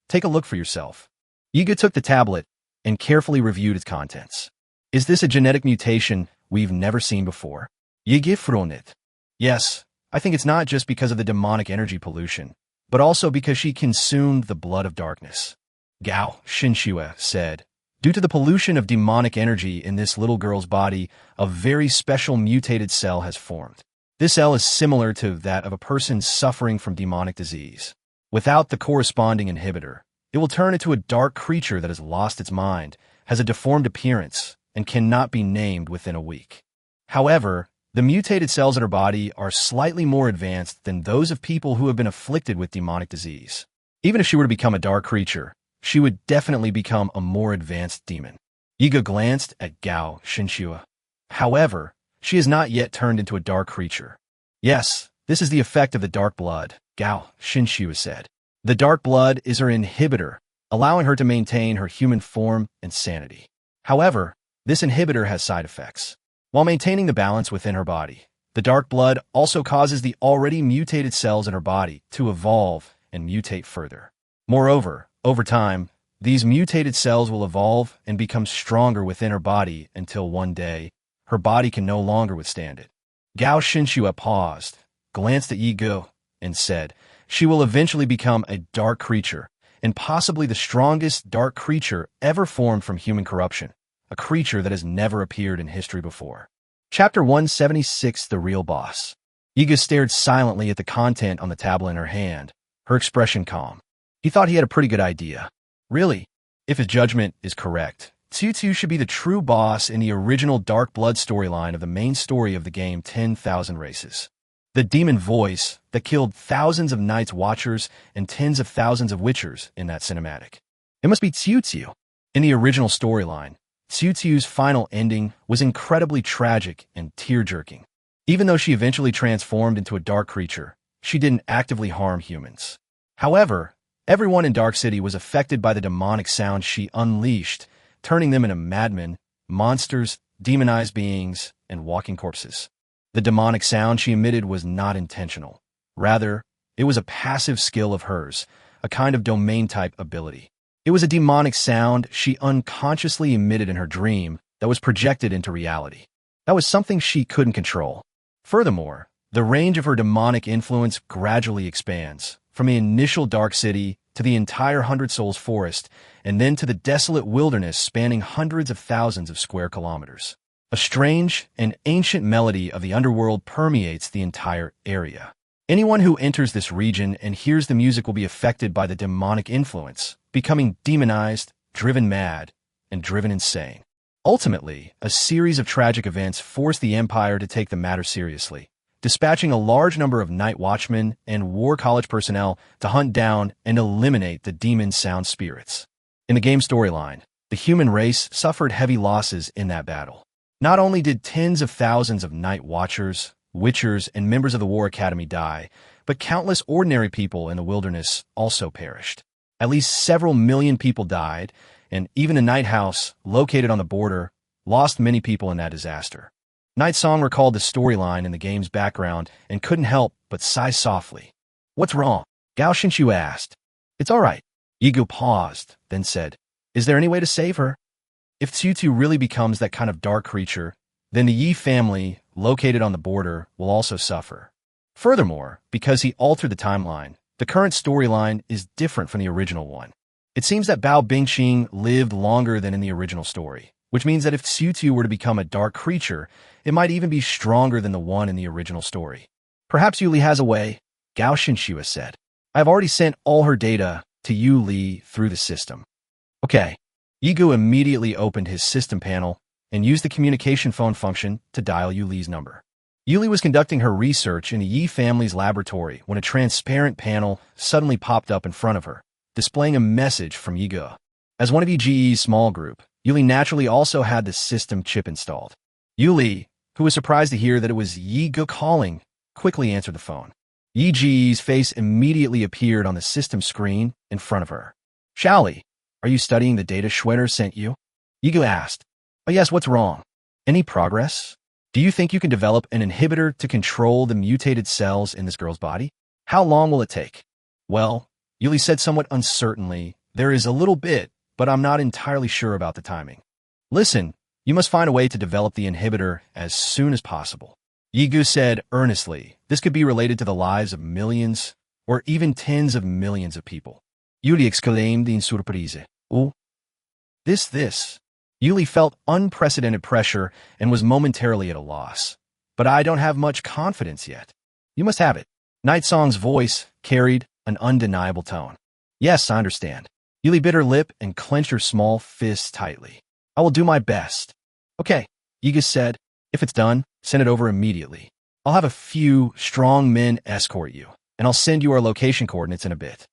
"Take a look for yourself." Yigu took the tablet and carefully reviewed its contents. "Is this a genetic mutation we've never seen before?" Yigu froned. "Yes, I think it's not just because of the demonic energy pollution, but also because she consumed the blood of darkness." Gao Xinxue said, "Due to the pollution of demonic energy in this little girl's body, a very special mutated cell has formed. This cell is similar to that of a person suffering from demonic disease. Without the corresponding inhibitor, it will turn into a dark creature that has lost its mind, has a deformed appearance, and cannot be named within a week. However, the mutated cells in her body are slightly more advanced than those of people who have been afflicted with demonic disease. Even if she were to become a dark creature, she would definitely become a more advanced demon." Yigu glanced at Gao Xinxue. "However, she has not yet turned into a dark creature." "Yes, this is the effect of the dark blood," Gao Xinxue said. "The dark blood is her inhibitor, allowing her to maintain her human form and sanity. However, this inhibitor has side effects. While maintaining the balance within her body, the dark blood also causes the already mutated cells in her body to evolve and mutate further. Moreover, over time, these mutated cells will evolve and become stronger within her body until one day, her body can no longer withstand it." Gao Xinxue paused, glanced at Yigu, and said, "She will eventually become a dark creature, and possibly the strongest dark creature ever formed from human corruption. A creature that has never appeared in history before." Chapter 176, The Real Boss. Yigu stared silently at the content on the tablet in her hand, her expression calm. He thought he had a pretty good idea. Really, if his judgment is correct, Tiu should be the true boss in the original Dark Blood storyline of the main story of the game 10,000 Races. The demon voice that killed thousands of Night's Watchers and tens of thousands of Witchers in that cinematic. It must be Tiu. In the original storyline, Tiu final ending was incredibly tragic and tear-jerking. Even though she eventually transformed into a dark creature, she didn't actively harm humans. However, everyone in Dark City was affected by the demonic sound she unleashed, turning them into madmen, monsters, demonized beings, and walking corpses. The demonic sound she emitted was not intentional. Rather, it was a passive skill of hers, a kind of domain-type ability. It was a demonic sound she unconsciously emitted in her dream that was projected into reality. That was something she couldn't control. Furthermore, the range of her demonic influence gradually expands, from the initial Dark City to the entire Hundred Souls forest, and then to the desolate wilderness spanning hundreds of thousands of square kilometers. A strange and ancient melody of the underworld permeates the entire area. Anyone who enters this region and hears the music will be affected by the demonic influence, becoming demonized, driven mad, and driven insane. Ultimately, a series of tragic events forced the Empire to take the matter seriously, dispatching a large number of night watchmen and war college personnel to hunt down and eliminate the demon sound spirits. In the game storyline, the human race suffered heavy losses in that battle. Not only did tens of thousands of night watchers, witchers, and members of the War Academy die, but countless ordinary people in the wilderness also perished. At least several million people died, and even the Night House, located on the border, lost many people in that disaster. Night Song recalled the storyline in the game's background and couldn't help but sigh softly. "What's wrong?" Gao Shinshu asked. "It's all right." Yigu paused, then said, "Is there any way to save her? If Tsutu really becomes that kind of dark creature, then the Yi family, located on the border, will also suffer. Furthermore, because he altered the timeline, the current storyline is different from the original one. It seems that Bao Bingqing lived longer than in the original story, which means that if Tsutu were to become a dark creature, it might even be stronger than the one in the original story. Perhaps Yuli has a way," Gao Shinshu said. "I have already sent all her data to Yuli through the system." "Okay." Yigu immediately opened his system panel and used the communication phone function to dial Yuli's number. Yuli was conducting her research in the Yi family's laboratory when a transparent panel suddenly popped up in front of her, displaying a message from Yigu. As one of Yi's small group, Yuli naturally also had the system chip installed. Yuli, who was surprised to hear that it was Yigu calling, quickly answered the phone. Yi's face immediately appeared on the system screen in front of her. "Shaoli, are you studying the data Schwenner sent you?" Yigu asked. "Oh yes, what's wrong? Any progress? Do you think you can develop an inhibitor to control the mutated cells in this girl's body? How long will it take?" "Well," Yuli said somewhat uncertainly, "there is a little bit, but I'm not entirely sure about the timing. Listen, you must find a way to develop the inhibitor as soon as possible." Yigu said earnestly, this could be related to the lives of millions or even tens of millions of people. Yuli exclaimed in surprise. "Oh, this. Yuli felt unprecedented pressure and was momentarily at a loss. "But I don't have much confidence yet." "You must have it." Night Song's voice carried an undeniable tone. "Yes, I understand." Yuli bit her lip and clenched her small fists tightly. "I will do my best." "Okay," Yiga said. "If it's done, send it over immediately. I'll have a few strong men escort you, and I'll send you our location coordinates in a bit."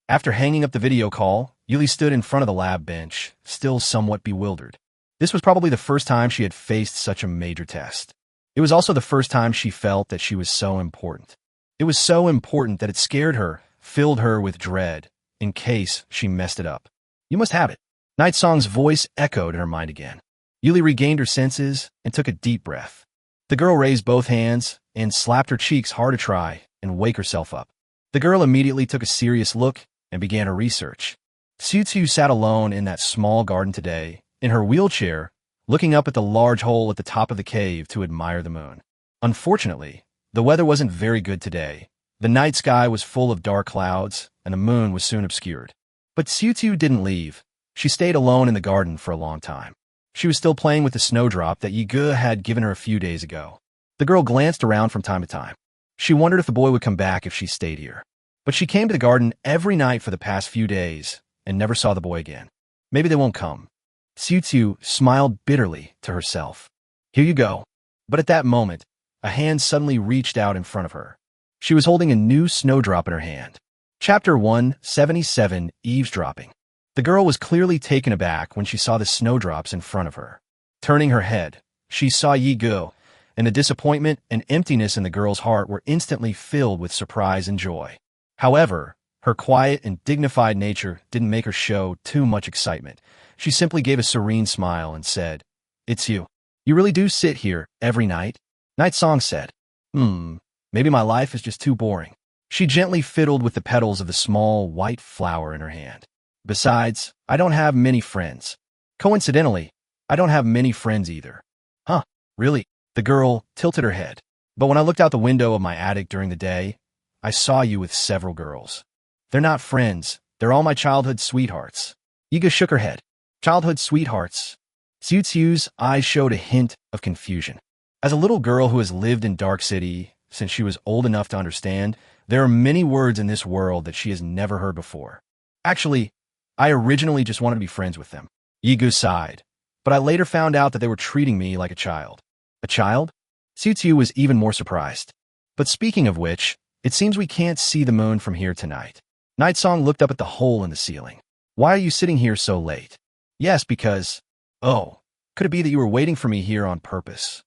After hanging up the video call, Yuli stood in front of the lab bench, still somewhat bewildered. This was probably the first time she had faced such a major test. It was also the first time she felt that she was so important. It was so important that it scared her, filled her with dread, in case she messed it up. "You must have it." Night Song's voice echoed in her mind again. Yuli regained her senses and took a deep breath. The girl raised both hands and slapped her cheeks hard to try and wake herself up. The girl immediately took a serious look and began her research. Tsu sat alone in that small garden today, in her wheelchair, looking up at the large hole at the top of the cave to admire the moon. Unfortunately, the weather wasn't very good today. The night sky was full of dark clouds, and the moon was soon obscured. But Tsu didn't leave. She stayed alone in the garden for a long time. She was still playing with the snowdrop that Yigu had given her a few days ago. The girl glanced around from time to time. She wondered if the boy would come back if she stayed here. But she came to the garden every night for the past few days and never saw the boy again. Maybe they won't come. Tsu smiled bitterly to herself. "Here you go." But at that moment, a hand suddenly reached out in front of her. She was holding a new snowdrop in her hand. Chapter 177, Eavesdropping. The girl was clearly taken aback when she saw the snowdrops in front of her. Turning her head, she saw Yigu, and the disappointment and emptiness in the girl's heart were instantly filled with surprise and joy. However, her quiet and dignified nature didn't make her show too much excitement. She simply gave a serene smile and said, "It's you. You really do sit here every night?" Night Song said, maybe my life is just too boring." She gently fiddled with the petals of the small white flower in her hand. "Besides, I don't have many friends. Coincidentally, I don't have many friends either." "Huh, really?" The girl tilted her head. "But when I looked out the window of my attic during the day, I saw you with several girls. They're not friends. They're all my childhood sweethearts." Yiga shook her head. "Childhood sweethearts?" Xiuxiu's eyes showed a hint of confusion. As a little girl who has lived in Dark City since she was old enough to understand, there are many words in this world that she has never heard before. "Actually, I originally just wanted to be friends with them." Yigu sighed. "But I later found out that they were treating me like a child." "A child?" Xiuxiu was even more surprised. "But speaking of which, it seems we can't see the moon from here tonight." Night Song looked up at the hole in the ceiling. "Why are you sitting here so late?" "Yes, because..." "Oh, could it be that you were waiting for me here on purpose?"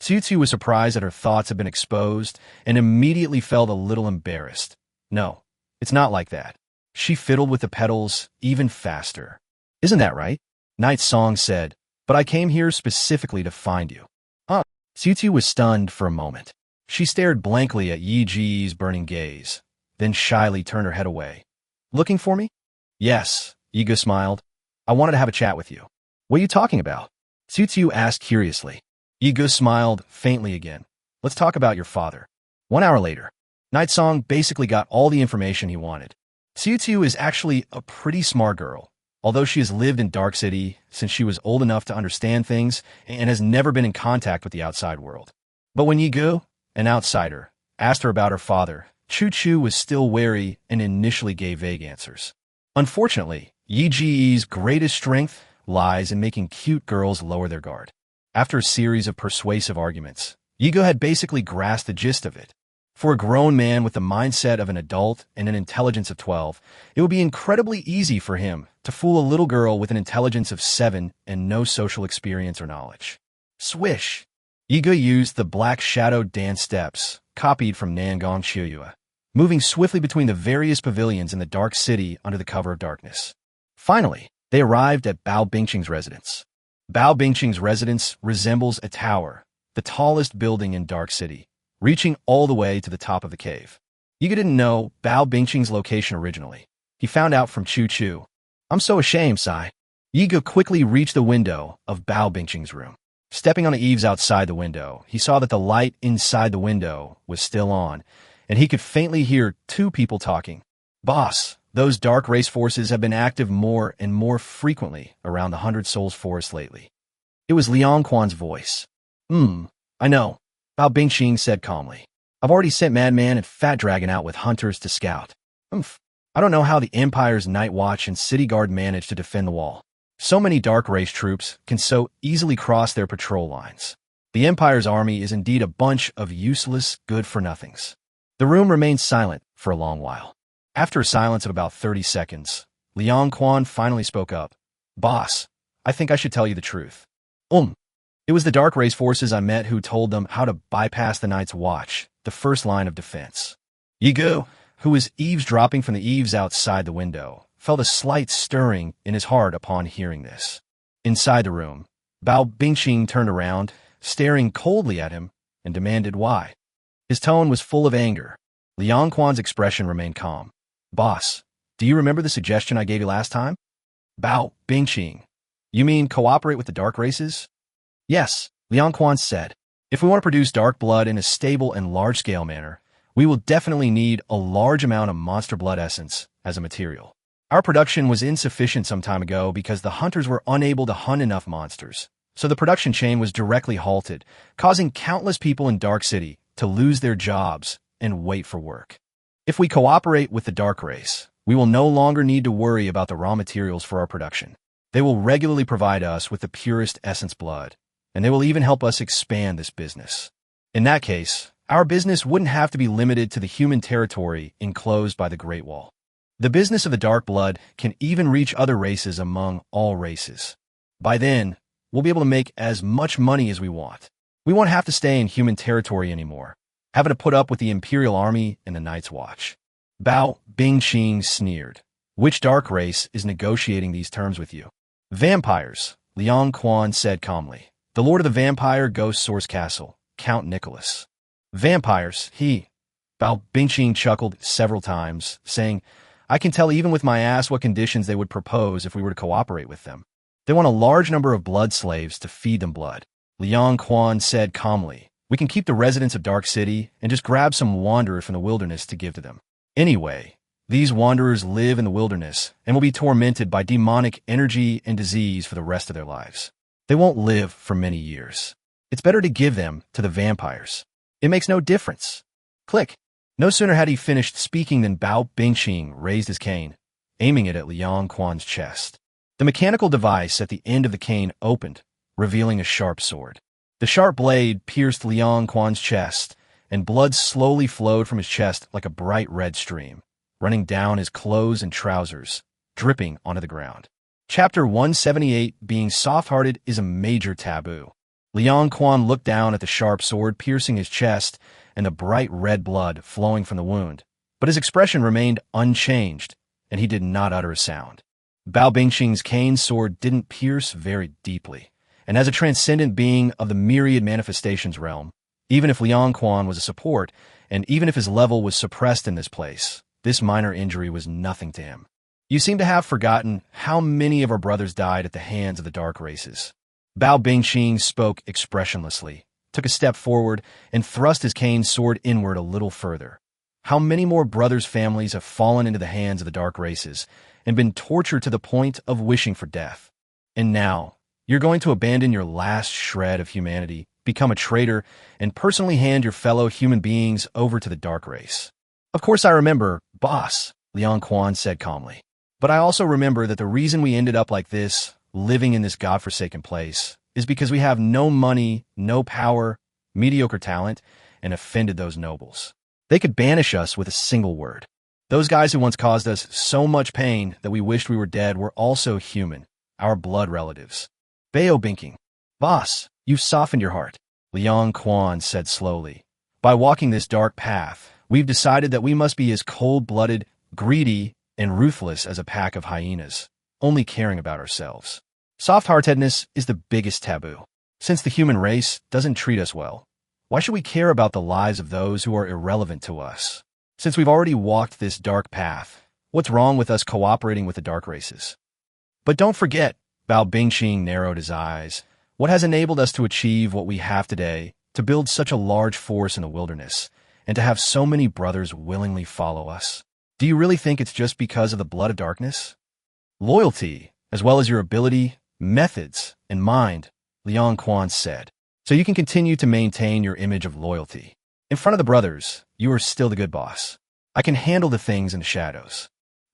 Xiuxiu was surprised that her thoughts had been exposed and immediately felt a little embarrassed. "No, it's not like that." She fiddled with the petals even faster. "Isn't that right?" Night Song said, "But I came here specifically to find you." "Huh?" Xiuxiu was stunned for a moment. She stared blankly at Yi Ji's burning gaze, then shyly turned her head away. "Looking for me?" "Yes," Yiga smiled. "I wanted to have a chat with you." "What are you talking about?" Xiuxiu asked curiously. Yiga smiled faintly again. "Let's talk about your father." 1 hour later, Night Song basically got all the information he wanted. Xiuxiu is actually a pretty smart girl, although she has lived in Dark City since she was old enough to understand things and has never been in contact with the outside world. But when Yigu, an outsider, asked her about her father, Chu was still wary and initially gave vague answers. Unfortunately, Yi Ji's greatest strength lies in making cute girls lower their guard. After a series of persuasive arguments, Yigo had basically grasped the gist of it. For a grown man with the mindset of an adult and an intelligence of 12, it would be incredibly easy for him to fool a little girl with an intelligence of 7 and no social experience or knowledge. Swish! Yigo used the black shadowed dance steps, copied from Nangong Chiuyua, moving swiftly between the various pavilions in the dark city under the cover of darkness. Finally, they arrived at Bao Bingqing's residence. Bao Bingqing's residence resembles a tower, the tallest building in Dark City, reaching all the way to the top of the cave. Yiga didn't know Bao Bingqing's location originally. He found out from Chu. "I'm so ashamed, Sai." Yiga quickly reached the window of Bao Bingqing's room. Stepping on the eaves outside the window, he saw that the light inside the window was still on, and he could faintly hear 2 people talking. "Boss, those dark race forces have been active more and more frequently around the 100 Souls Forest lately." It was Liang Quan's voice. I know," Bao Bingqing said calmly. "I've already sent Madman and Fat Dragon out with hunters to scout. I don't know how the Empire's Night Watch and City Guard managed to defend the wall. So many dark race troops can so easily cross their patrol lines. The Empire's army is indeed a bunch of useless good-for-nothings." The room remained silent for a long while. After a silence of about 30 seconds, Liang Quan finally spoke up. "Boss, I think I should tell you the truth. It was the dark race forces I met who told them how to bypass the Night's Watch, the first line of defense." Yigu, who was eavesdropping from the eaves outside the window, felt a slight stirring in his heart upon hearing this. Inside the room, Bao Bingqing turned around, staring coldly at him, and demanded why. His tone was full of anger. Liang Quan's expression remained calm. "Boss, do you remember the suggestion I gave you last time?" "Bao Bingqing, you mean cooperate with the dark races?" "Yes," Liang Quan said. "If we want to produce dark blood in a stable and large-scale manner, we will definitely need a large amount of monster blood essence as a material. Our production was insufficient some time ago because the hunters were unable to hunt enough monsters, so the production chain was directly halted, causing countless people in Dark City to lose their jobs and wait for work. If we cooperate with the Dark Race, we will no longer need to worry about the raw materials for our production. They will regularly provide us with the purest essence blood, and they will even help us expand this business. In that case, our business wouldn't have to be limited to the human territory enclosed by the Great Wall. The business of the dark blood can even reach other races among all races. By then, we'll be able to make as much money as we want." We won't have to stay in human territory anymore, having to put up with the Imperial Army and the Night's Watch. Bao Bingqing sneered. Which dark race is negotiating these terms with you? Vampires, Liang Quan said calmly. The Lord of the Vampire Ghost Source Castle, Count Nicholas. Vampires, he. Bao Bingqing chuckled several times, saying, I can tell even with my ass what conditions they would propose if we were to cooperate with them. They want a large number of blood slaves to feed them blood. Liang Quan said calmly, we can keep the residents of Dark City and just grab some wanderers from the wilderness to give to them. Anyway, these wanderers live in the wilderness and will be tormented by demonic energy and disease for the rest of their lives. They won't live for many years. It's better to give them to the vampires. It makes no difference. Click. No sooner had he finished speaking than Bao Bingqing raised his cane, aiming it at Liang Quan's chest. The mechanical device at the end of the cane opened, revealing a sharp sword. The sharp blade pierced Liang Quan's chest, and blood slowly flowed from his chest like a bright red stream, running down his clothes and trousers, dripping onto the ground. Chapter 178, Being Soft-Hearted is a Major Taboo. Liang Quan looked down at the sharp sword piercing his chest and the bright red blood flowing from the wound, but his expression remained unchanged, and he did not utter a sound. Bao Bingqing's cane sword didn't pierce very deeply, and as a transcendent being of the myriad manifestations realm, even if Liang Quan was a support, and even if his level was suppressed in this place, this minor injury was nothing to him. You seem to have forgotten how many of our brothers died at the hands of the dark races. Bao Bingqing spoke expressionlessly, took a step forward, and thrust his cane sword inward a little further. How many more brothers' families have fallen into the hands of the dark races and been tortured to the point of wishing for death? And now, you're going to abandon your last shred of humanity, become a traitor, and personally hand your fellow human beings over to the dark race. Of course I remember, boss, Liang Quan said calmly. But I also remember that the reason we ended up like this, living in this godforsaken place, is because we have no money, no power, mediocre talent, and offended those nobles. They could banish us with a single word. Those guys who once caused us so much pain that we wished we were dead were also human, our blood relatives. Bao Bingqing. Boss, you've softened your heart, Liang Quan said slowly. By walking this dark path, we've decided that we must be as cold-blooded, greedy, and ruthless as a pack of hyenas, only caring about ourselves. Soft-heartedness is the biggest taboo. Since the human race doesn't treat us well, why should we care about the lives of those who are irrelevant to us? Since we've already walked this dark path, what's wrong with us cooperating with the dark races? But don't forget, Bao Bingqing narrowed his eyes, what has enabled us to achieve what we have today, to build such a large force in the wilderness, and to have so many brothers willingly follow us? Do you really think it's just because of the blood of darkness? Loyalty, as well as your ability, methods, and mind, Liang Quan said. So you can continue to maintain your image of loyalty. In front of the brothers, you are still the good boss. I can handle the things in the shadows.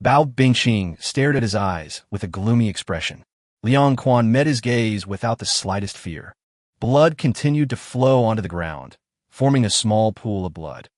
Bao Bingqing stared at his eyes with a gloomy expression. Liang Quan met his gaze without the slightest fear. Blood continued to flow onto the ground, forming a small pool of blood.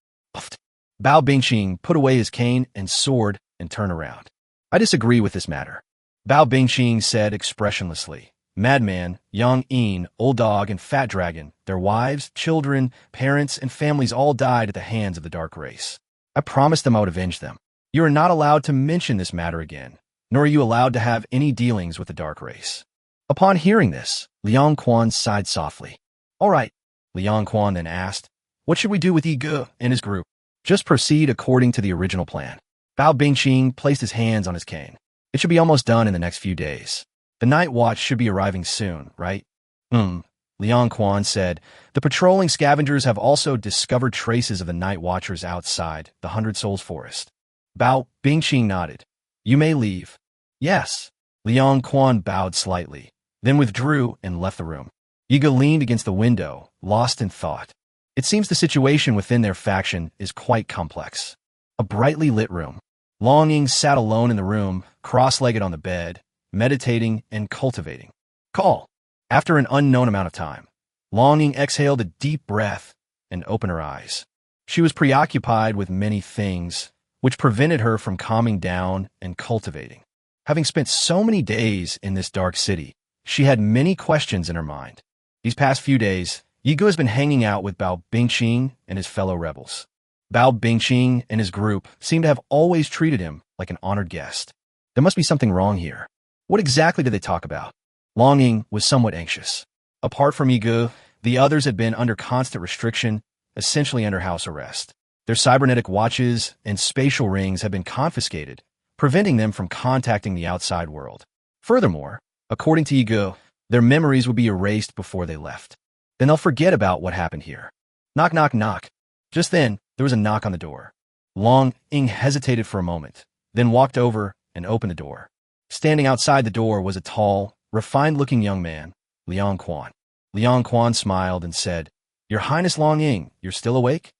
Bao Bingqing put away his cane and sword and turned around. I disagree with this matter, Bao Bingqing said expressionlessly. Madman, Yang Yin, Old Dog, and Fat Dragon, their wives, children, parents, and families all died at the hands of the dark race. I promised them I would avenge them. You are not allowed to mention this matter again, nor are you allowed to have any dealings with the dark race. Upon hearing this, Liang Quan sighed softly. All right, Liang Quan then asked, what should we do with Yi Ge and his group? Just proceed according to the original plan. Bao Bingqing placed his hands on his cane. It should be almost done in the next few days. The night watch should be arriving soon, right? Liang Quan said. The patrolling scavengers have also discovered traces of the night watchers outside the 100 Souls Forest. Bao Bingqing nodded. You may leave. Yes. Liang Quan bowed slightly, then withdrew and left the room. Yi Ge leaned against the window, lost in thought. It seems the situation within their faction is quite complex. A brightly lit room. Longing sat alone in the room, cross-legged on the bed, meditating and cultivating. Call. After an unknown amount of time, Longing exhaled a deep breath and opened her eyes. She was preoccupied with many things, which prevented her from calming down and cultivating. Having spent so many days in this dark city, she had many questions in her mind. These past few days, Yigu has been hanging out with Bao Bingqing and his fellow rebels. Bao Bingqing and his group seem to have always treated him like an honored guest. There must be something wrong here. What exactly did they talk about? Long Ying was somewhat anxious. Apart from Yigu, the others had been under constant restriction, essentially under house arrest. Their cybernetic watches and spatial rings had been confiscated, preventing them from contacting the outside world. Furthermore, according to Yigu, their memories would be erased before they left. Then they'll forget about what happened here. Knock, knock, knock. Just then, there was a knock on the door. Long Ying hesitated for a moment, then walked over and opened the door. Standing outside the door was a tall, refined-looking young man, Liang Quan. Liang Quan smiled and said, "Your Highness Long Ying, you're still awake?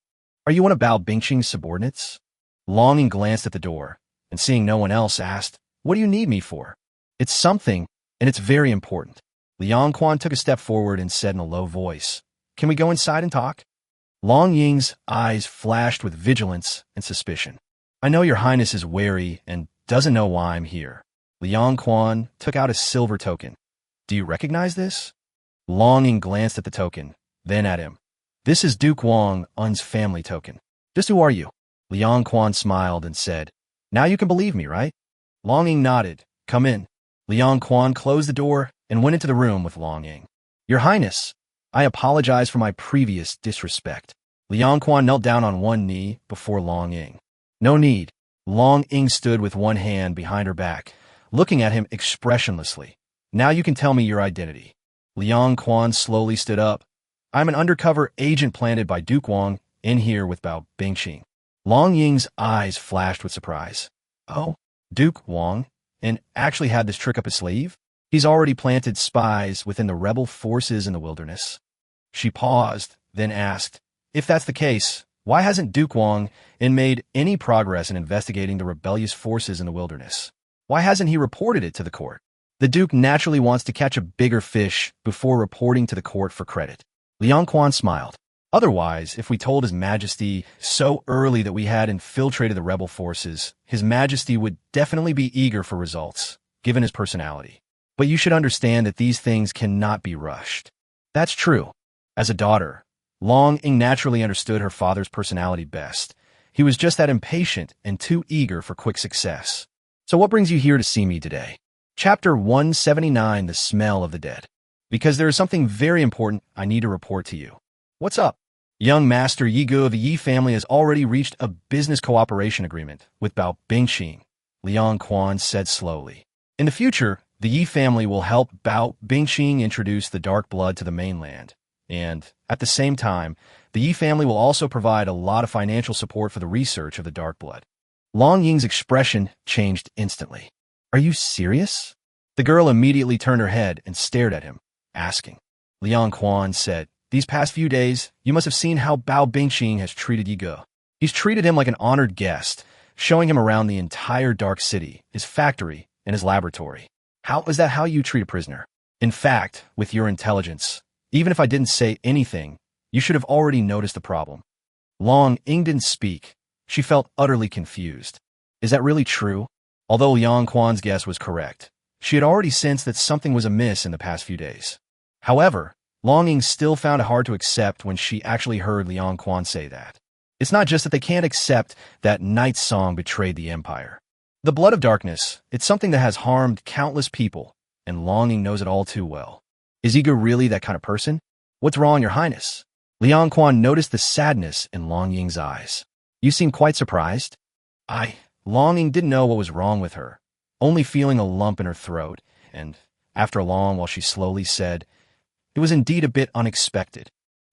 Are you one of Bao Bingqing's subordinates?" Long Ying glanced at the door, and seeing no one else, asked, "What do you need me for?" "It's something, and it's very important." Liang Quan took a step forward and said in a low voice, "Can we go inside and talk?" Long Ying's eyes flashed with vigilance and suspicion. "I know your Highness is wary and doesn't know why I'm here." Liang Quan took out a silver token. "Do you recognize this?" Long Ying glanced at the token, then at him. "This is Duke Wang Un's family token." "Just who are you?" Liang Quan smiled and said, "Now you can believe me, right?" Long Ying nodded. "Come in." Liang Quan closed the door and went into the room with Long Ying. "Your Highness, I apologize for my previous disrespect." Liang Quan knelt down on one knee before Long Ying. "No need." Long Ying stood with one hand behind her back, looking at him expressionlessly. "Now you can tell me your identity." Liang Quan slowly stood up. "I'm an undercover agent planted by Duke Wang in here with Bao Bingqing." Long Ying's eyes flashed with surprise. "Oh, Duke Wang, and actually had this trick up his sleeve? He's already planted spies within the rebel forces in the wilderness." She paused, then asked, "If that's the case, why hasn't Duke Wang made any progress in investigating the rebellious forces in the wilderness? Why hasn't he reported it to the court?" The Duke naturally wants to catch a bigger fish before reporting to the court for credit. Liang Quan smiled. "Otherwise, if we told His Majesty so early that we had infiltrated the rebel forces, His Majesty would definitely be eager for results, given his personality. But you should understand that these things cannot be rushed." "That's true." As a daughter, Long Ying naturally understood her father's personality best. He was just that impatient and too eager for quick success. "So what brings you here to see me today?" Chapter 179, The Smell of the Dead. "Because there is something very important I need to report to you." "What's up?" Young Master Yigu of the Yi family has already reached a business cooperation agreement with Bao Bingqing, Liang Quan said slowly. "In the future, the Yi family will help Bao Bingqing introduce the dark blood to the mainland. And, at the same time, the Yi family will also provide a lot of financial support for the research of the dark blood." Long Ying's expression changed instantly. "Are you serious?" The girl immediately turned her head and stared at him, asking. Liang Quan said, "These past few days, you must have seen how Bao Bingqing has treated Yigu. He's treated him like an honored guest, showing him around the entire dark city, his factory, and his laboratory. Is that how you treat a prisoner? In fact, with your intelligence, even if I didn't say anything, you should have already noticed the problem." Long Ying didn't speak. She felt utterly confused. Is that really true? Although Liang Quan's guess was correct, she had already sensed that something was amiss in the past few days. However, Long Ying still found it hard to accept when she actually heard Liang Quan say that. It's not just that they can't accept that Night's song betrayed the Empire. The blood of darkness, it's something that has harmed countless people, and Long Ying knows it all too well. Is Yigu really that kind of person? "What's wrong, Your Highness?" Liang Quan noticed the sadness in Long Ying's eyes. "You seem quite surprised." Long Ying didn't know what was wrong with her, only feeling a lump in her throat, and, after a long while, she slowly said, "It was indeed a bit unexpected."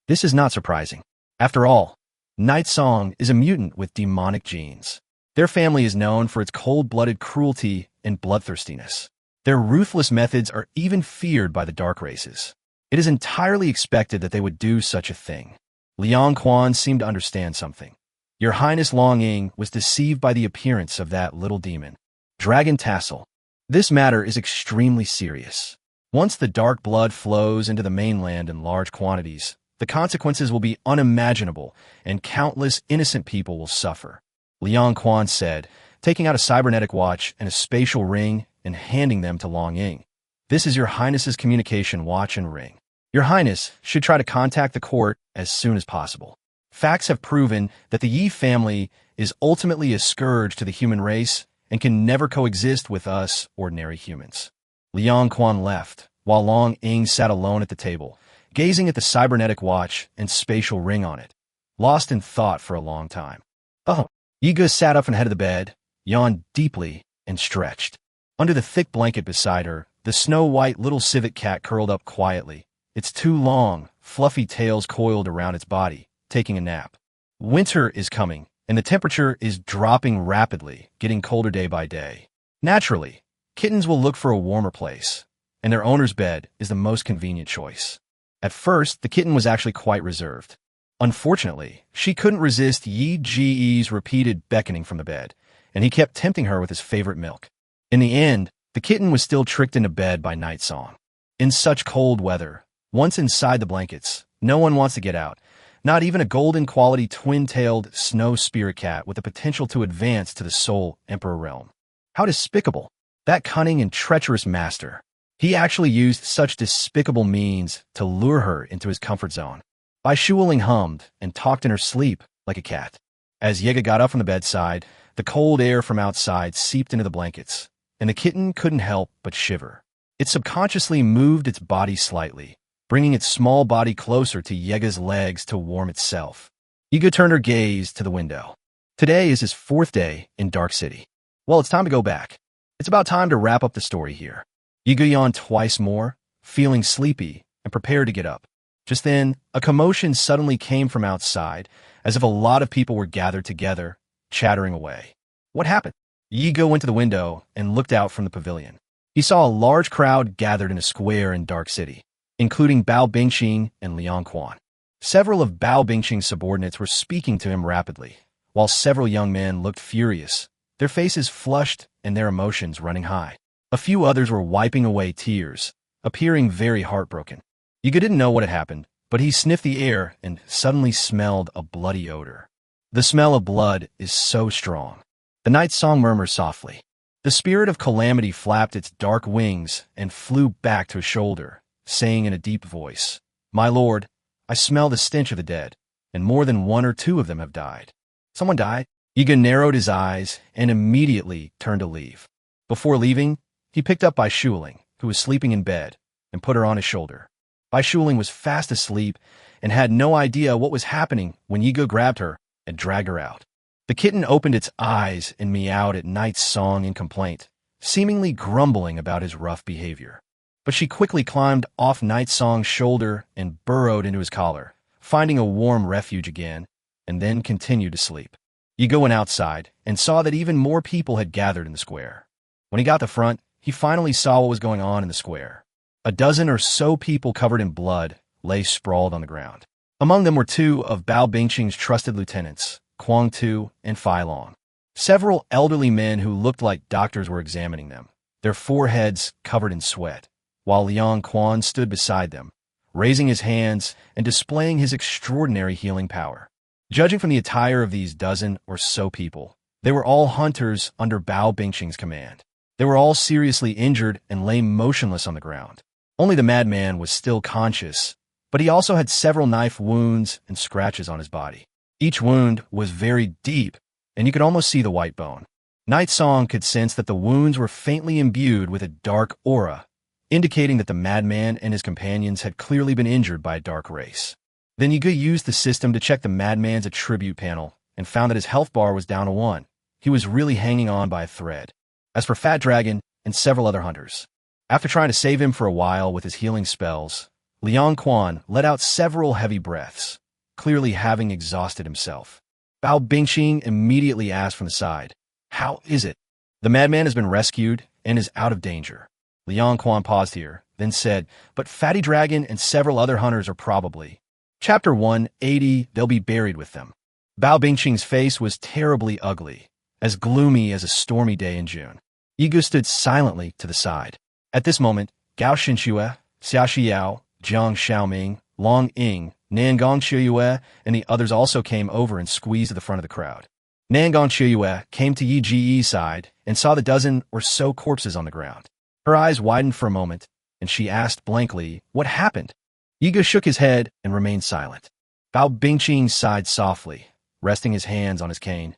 "This is not surprising. After all, Night Song is a mutant with demonic genes. Their family is known for its cold-blooded cruelty and bloodthirstiness. Their ruthless methods are even feared by the dark races. It is entirely expected that they would do such a thing." Liang Quan seemed to understand something. "Your Highness Long Ying was deceived by the appearance of that little demon. Dragon Tassel. This matter is extremely serious. Once the dark blood flows into the mainland in large quantities, the consequences will be unimaginable, and countless innocent people will suffer." Liang Quan said, taking out a cybernetic watch and a spatial ring and handing them to Long Ying. "This is Your Highness's communication watch and ring. Your Highness should try to contact the court as soon as possible. Facts have proven that the Yi family is ultimately a scourge to the human race and can never coexist with us ordinary humans. Liang Quan left, while Long Ying sat alone at the table, gazing at the cybernetic watch and spatial ring on it, lost in thought for a long time. Oh, Yiga sat up from the head of the bed, yawned deeply, and stretched. Under the thick blanket beside her, the snow-white little civet cat curled up quietly, its two long, fluffy tails coiled around its body, taking a nap. Winter is coming, and the temperature is dropping rapidly, getting colder day by day. Naturally, kittens will look for a warmer place, and their owner's bed is the most convenient choice. At first, the kitten was actually quite reserved. Unfortunately, she couldn't resist Yi Ji's repeated beckoning from the bed, and he kept tempting her with his favorite milk. In the end, the kitten was still tricked into bed by Night Song. In such cold weather, once inside the blankets, no one wants to get out, not even a golden-quality twin-tailed snow spirit cat with the potential to advance to the Soul Emperor realm. How despicable! That cunning and treacherous master. He actually used such despicable means to lure her into his comfort zone. Bai Shuling hummed and talked in her sleep like a cat. As Yega got up from the bedside, the cold air from outside seeped into the blankets, and the kitten couldn't help but shiver. It subconsciously moved its body slightly, bringing its small body closer to Yega's legs to warm itself. Yega turned her gaze to the window. Today is his 4th day in Dark City. Well, it's time to go back. It's about time to wrap up the story here. Yega yawned twice more, feeling sleepy, and prepared to get up. Just then, a commotion suddenly came from outside, as if a lot of people were gathered together, chattering away. What happened? Yega went to the window and looked out from the pavilion. He saw a large crowd gathered in a square in Dark City, including Bao Bingqing and Liang Quan. Several of Bao Bingqing's subordinates were speaking to him rapidly, while several young men looked furious, their faces flushed and their emotions running high. A few others were wiping away tears, appearing very heartbroken. Yiga didn't know what had happened, but he sniffed the air and suddenly smelled a bloody odor. The smell of blood is so strong. The night song murmured softly. The spirit of calamity flapped its dark wings and flew back to his shoulder, saying in a deep voice, "My lord, I smell the stench of the dead, and more than 1 or 2 of them have died." Someone died? Yiga narrowed his eyes and immediately turned to leave. Before leaving, he picked up Bai Shuling, who was sleeping in bed, and put her on his shoulder. Bai Shuling was fast asleep and had no idea what was happening when Yiga grabbed her and dragged her out. The kitten opened its eyes and meowed at Night's Song in complaint, seemingly grumbling about his rough behavior. But she quickly climbed off Night Song's shoulder and burrowed into his collar, finding a warm refuge again, and then continued to sleep. Yiga went outside and saw that even more people had gathered in the square. When he got to the front, he finally saw what was going on in the square. A dozen or so people covered in blood lay sprawled on the ground. Among them were 2 of Bao Bingqing's trusted lieutenants, Kuang Tu and Fai Long. Several elderly men who looked like doctors were examining them, their foreheads covered in sweat, while Liang Quan stood beside them, raising his hands and displaying his extraordinary healing power. Judging from the attire of these dozen or so people, they were all hunters under Bao Bingqing's command. They were all seriously injured and lay motionless on the ground. Only the madman was still conscious, but he also had several knife wounds and scratches on his body. Each wound was very deep, and you could almost see the white bone. Night Song could sense that the wounds were faintly imbued with a dark aura, indicating that the madman and his companions had clearly been injured by a dark race. Then Yiga used the system to check the madman's attribute panel and found that his health bar was down to 1. He was really hanging on by a thread. As for Fat Dragon and several other hunters, after trying to save him for a while with his healing spells, Liang Quan let out several heavy breaths, clearly having exhausted himself. Bao Bingqing immediately asked from the side, "How is it?" "The madman has been rescued and is out of danger." Liang Quan paused here, then said, "But Fatty Dragon and several other hunters are probably..." Chapter 180, they'll be buried with them. Bao Bingqing's face was terribly ugly, as gloomy as a stormy day in June. Yiga stood silently to the side. At this moment, Gao Xinxue, Xia Xiao, Jiang Xiaoming, Long Ying, Nangong Qiuyue, and the others also came over and squeezed to the front of the crowd. Nangong Qiuyue came to Yi Ji's side and saw the dozen or so corpses on the ground. Her eyes widened for a moment, and she asked blankly, "What happened?" Yiga shook his head and remained silent. Bao Bingqing sighed softly, resting his hands on his cane.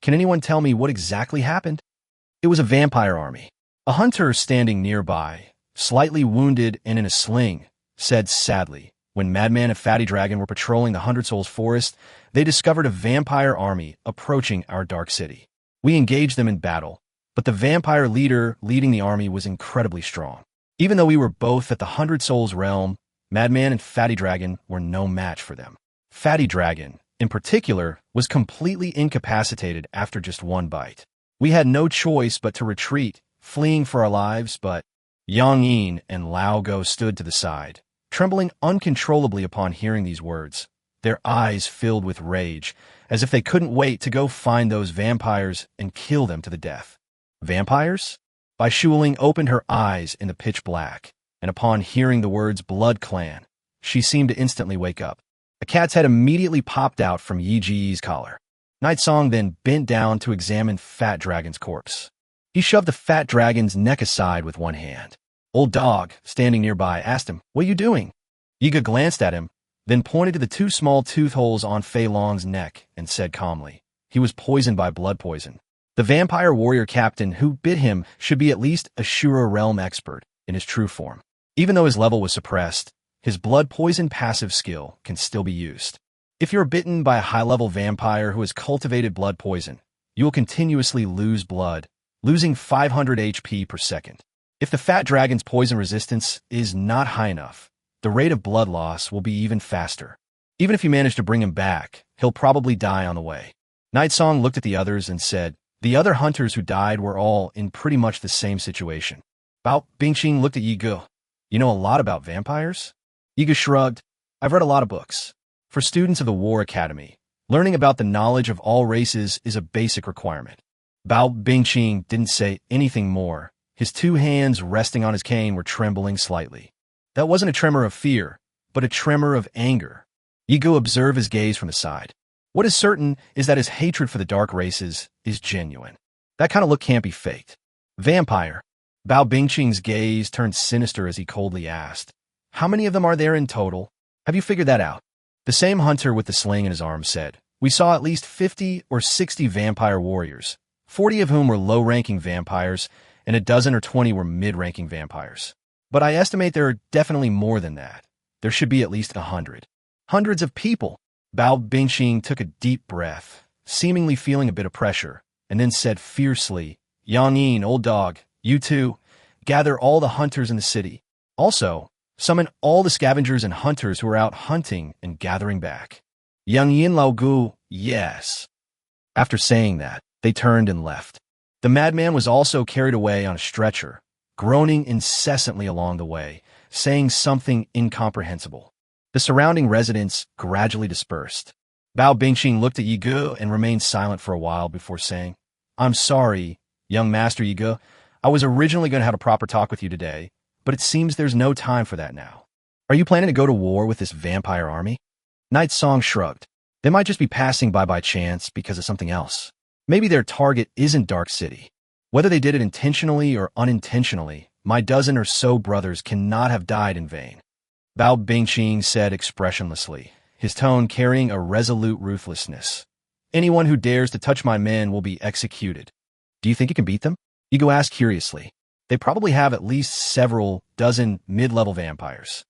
Can anyone tell me what exactly happened? It was a vampire army. A hunter standing nearby, slightly wounded and in a sling, said sadly, when Madman and Fatty Dragon were patrolling the Hundred Souls forest, they discovered a vampire army approaching our dark city. We engaged them in battle, but the vampire leader leading the army was incredibly strong. Even though we were both at the Hundred Souls realm, Madman and Fatty Dragon were no match for them. Fatty Dragon, in particular, was completely incapacitated after just one bite. We had no choice but to retreat, fleeing for our lives, but Yang Yin and Lao Go stood to the side, trembling uncontrollably upon hearing these words, their eyes filled with rage, as if they couldn't wait to go find those vampires and kill them to the death. Vampires? Bai Shuling opened her eyes in the pitch black, and upon hearing the words Blood Clan, she seemed to instantly wake up. A cat's head immediately popped out from Yi Ji's collar. Night Song then bent down to examine Fat Dragon's corpse. He shoved the Fat Dragon's neck aside with one hand. Old Dog, standing nearby, asked him, "What are you doing?" Yiga glanced at him, then pointed to the two small tooth holes on Fei Long's neck and said calmly, "He was poisoned by blood poison. The vampire warrior captain who bit him should be at least a Shura realm expert in his true form. Even though his level was suppressed, his blood poison passive skill can still be used. If you're bitten by a high-level vampire who has cultivated blood poison, you will continuously lose blood, losing 500 HP per second. If the Fat Dragon's poison resistance is not high enough, the rate of blood loss will be even faster. Even if you manage to bring him back, he'll probably die on the way." Night Song looked at the others and said, "The other hunters who died were all in pretty much the same situation." Bao Bingqing looked at Yiga. "You know a lot about vampires?" Yiga shrugged. "I've read a lot of books. For students of the War Academy, learning about the knowledge of all races is a basic requirement." Bao Bingqing didn't say anything more. His two hands resting on his cane were trembling slightly. That wasn't a tremor of fear, but a tremor of anger. Yiga observed his gaze from the side. What is certain is that his hatred for the dark races is genuine. That kind of look can't be faked. "Vampire." Bao Bingqing's gaze turned sinister as he coldly asked, "How many of them are there in total? Have you figured that out?" The same hunter with the sling in his arm said, "We saw at least 50 or 60 vampire warriors, 40 of whom were low-ranking vampires, and a dozen or 20 were mid-ranking vampires. But I estimate there are definitely more than that. There should be at least 100. Hundreds of people." Bao Bingqing took a deep breath, seemingly feeling a bit of pressure, and then said fiercely, "Yang Yin, Old Dog, you too, gather all the hunters in the city. Also, summon all the scavengers and hunters who are out hunting and gathering back." Yang Yin Lao Gu, yes. After saying that, they turned and left. The madman was also carried away on a stretcher, groaning incessantly along the way, saying something incomprehensible. The surrounding residents gradually dispersed. Bao Bingqing looked at Yiga and remained silent for a while before saying, "I'm sorry, young Master Yiga. I was originally going to have a proper talk with you today, but it seems there's no time for that now. Are you planning to go to war with this vampire army?" Night Song shrugged. "They might just be passing by chance because of something else. Maybe their target isn't Dark City. Whether they did it intentionally or unintentionally, my dozen or so brothers cannot have died in vain." Bao Bingqing said expressionlessly, his tone carrying a resolute ruthlessness. "Anyone who dares to touch my men will be executed." "Do you think you can beat them?" Yiga asked curiously. "They probably have at least several dozen mid-level vampires."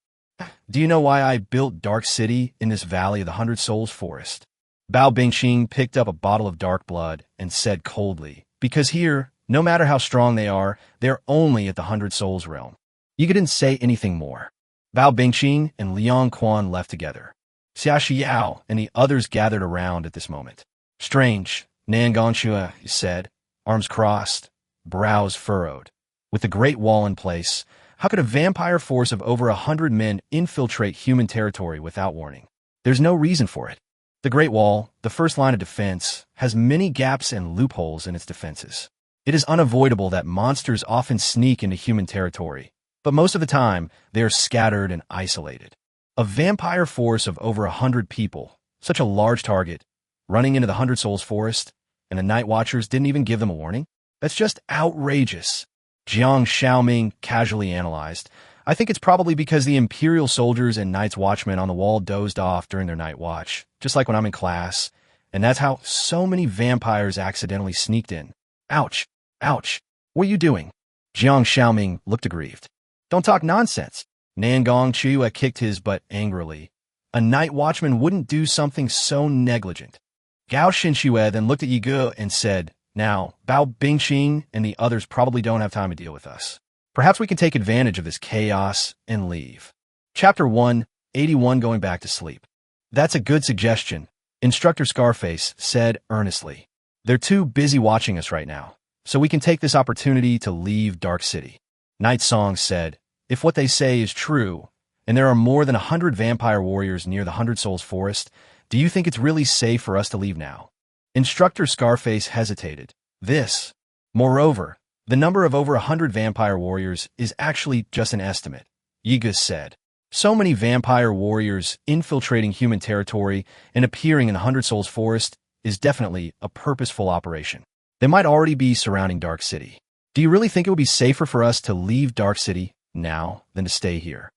"Do you know why I built Dark City in this valley of the Hundred Souls forest?" Bao Bingqing picked up a bottle of dark blood and said coldly, "Because here, no matter how strong they are, they're only at the Hundred Souls realm." Yiga didn't say anything more. Bao Bingqing and Liang Quan left together. Xia Xiao and the others gathered around at this moment. "Strange," Nangonshua said, arms crossed, brows furrowed. With the Great Wall in place, how could a vampire force of over 100 men infiltrate human territory without warning? There's no reason for it. The Great Wall, the first line of defense, has many gaps and loopholes in its defenses. It is unavoidable that monsters often sneak into human territory, but most of the time, they are scattered and isolated. A vampire force of over 100 people, such a large target, running into the Hundred Souls forest, and the Night Watchers didn't even give them a warning? That's just outrageous. Jiang Xiaoming casually analyzed. I think it's probably because the Imperial soldiers and Night's Watchmen on the wall dozed off during their night watch, just like when I'm in class, and that's how so many vampires accidentally sneaked in. Ouch. Ouch. What are you doing? Jiang Xiaoming looked aggrieved. Don't talk nonsense. Nangong Chiyue kicked his butt angrily. A night watchman wouldn't do something so negligent. Gao Xinxue then looked at Yi Ge and said, now, Bao Bingqing and the others probably don't have time to deal with us. Perhaps we can take advantage of this chaos and leave. Chapter 1, 81 Going Back to Sleep. That's a good suggestion, Instructor Scarface said earnestly. They're too busy watching us right now, so we can take this opportunity to leave Dark City. Night Song said, if what they say is true, and there are more than 100 vampire warriors near the Hundred Souls Forest, do you think it's really safe for us to leave now? Instructor Scarface hesitated. Moreover, the number of over 100 vampire warriors is actually just an estimate, Yi Ge said. So many vampire warriors infiltrating human territory and appearing in the Hundred Souls Forest is definitely a purposeful operation. They might already be surrounding Dark City. Do you really think it would be safer for us to leave Dark City now than to stay here?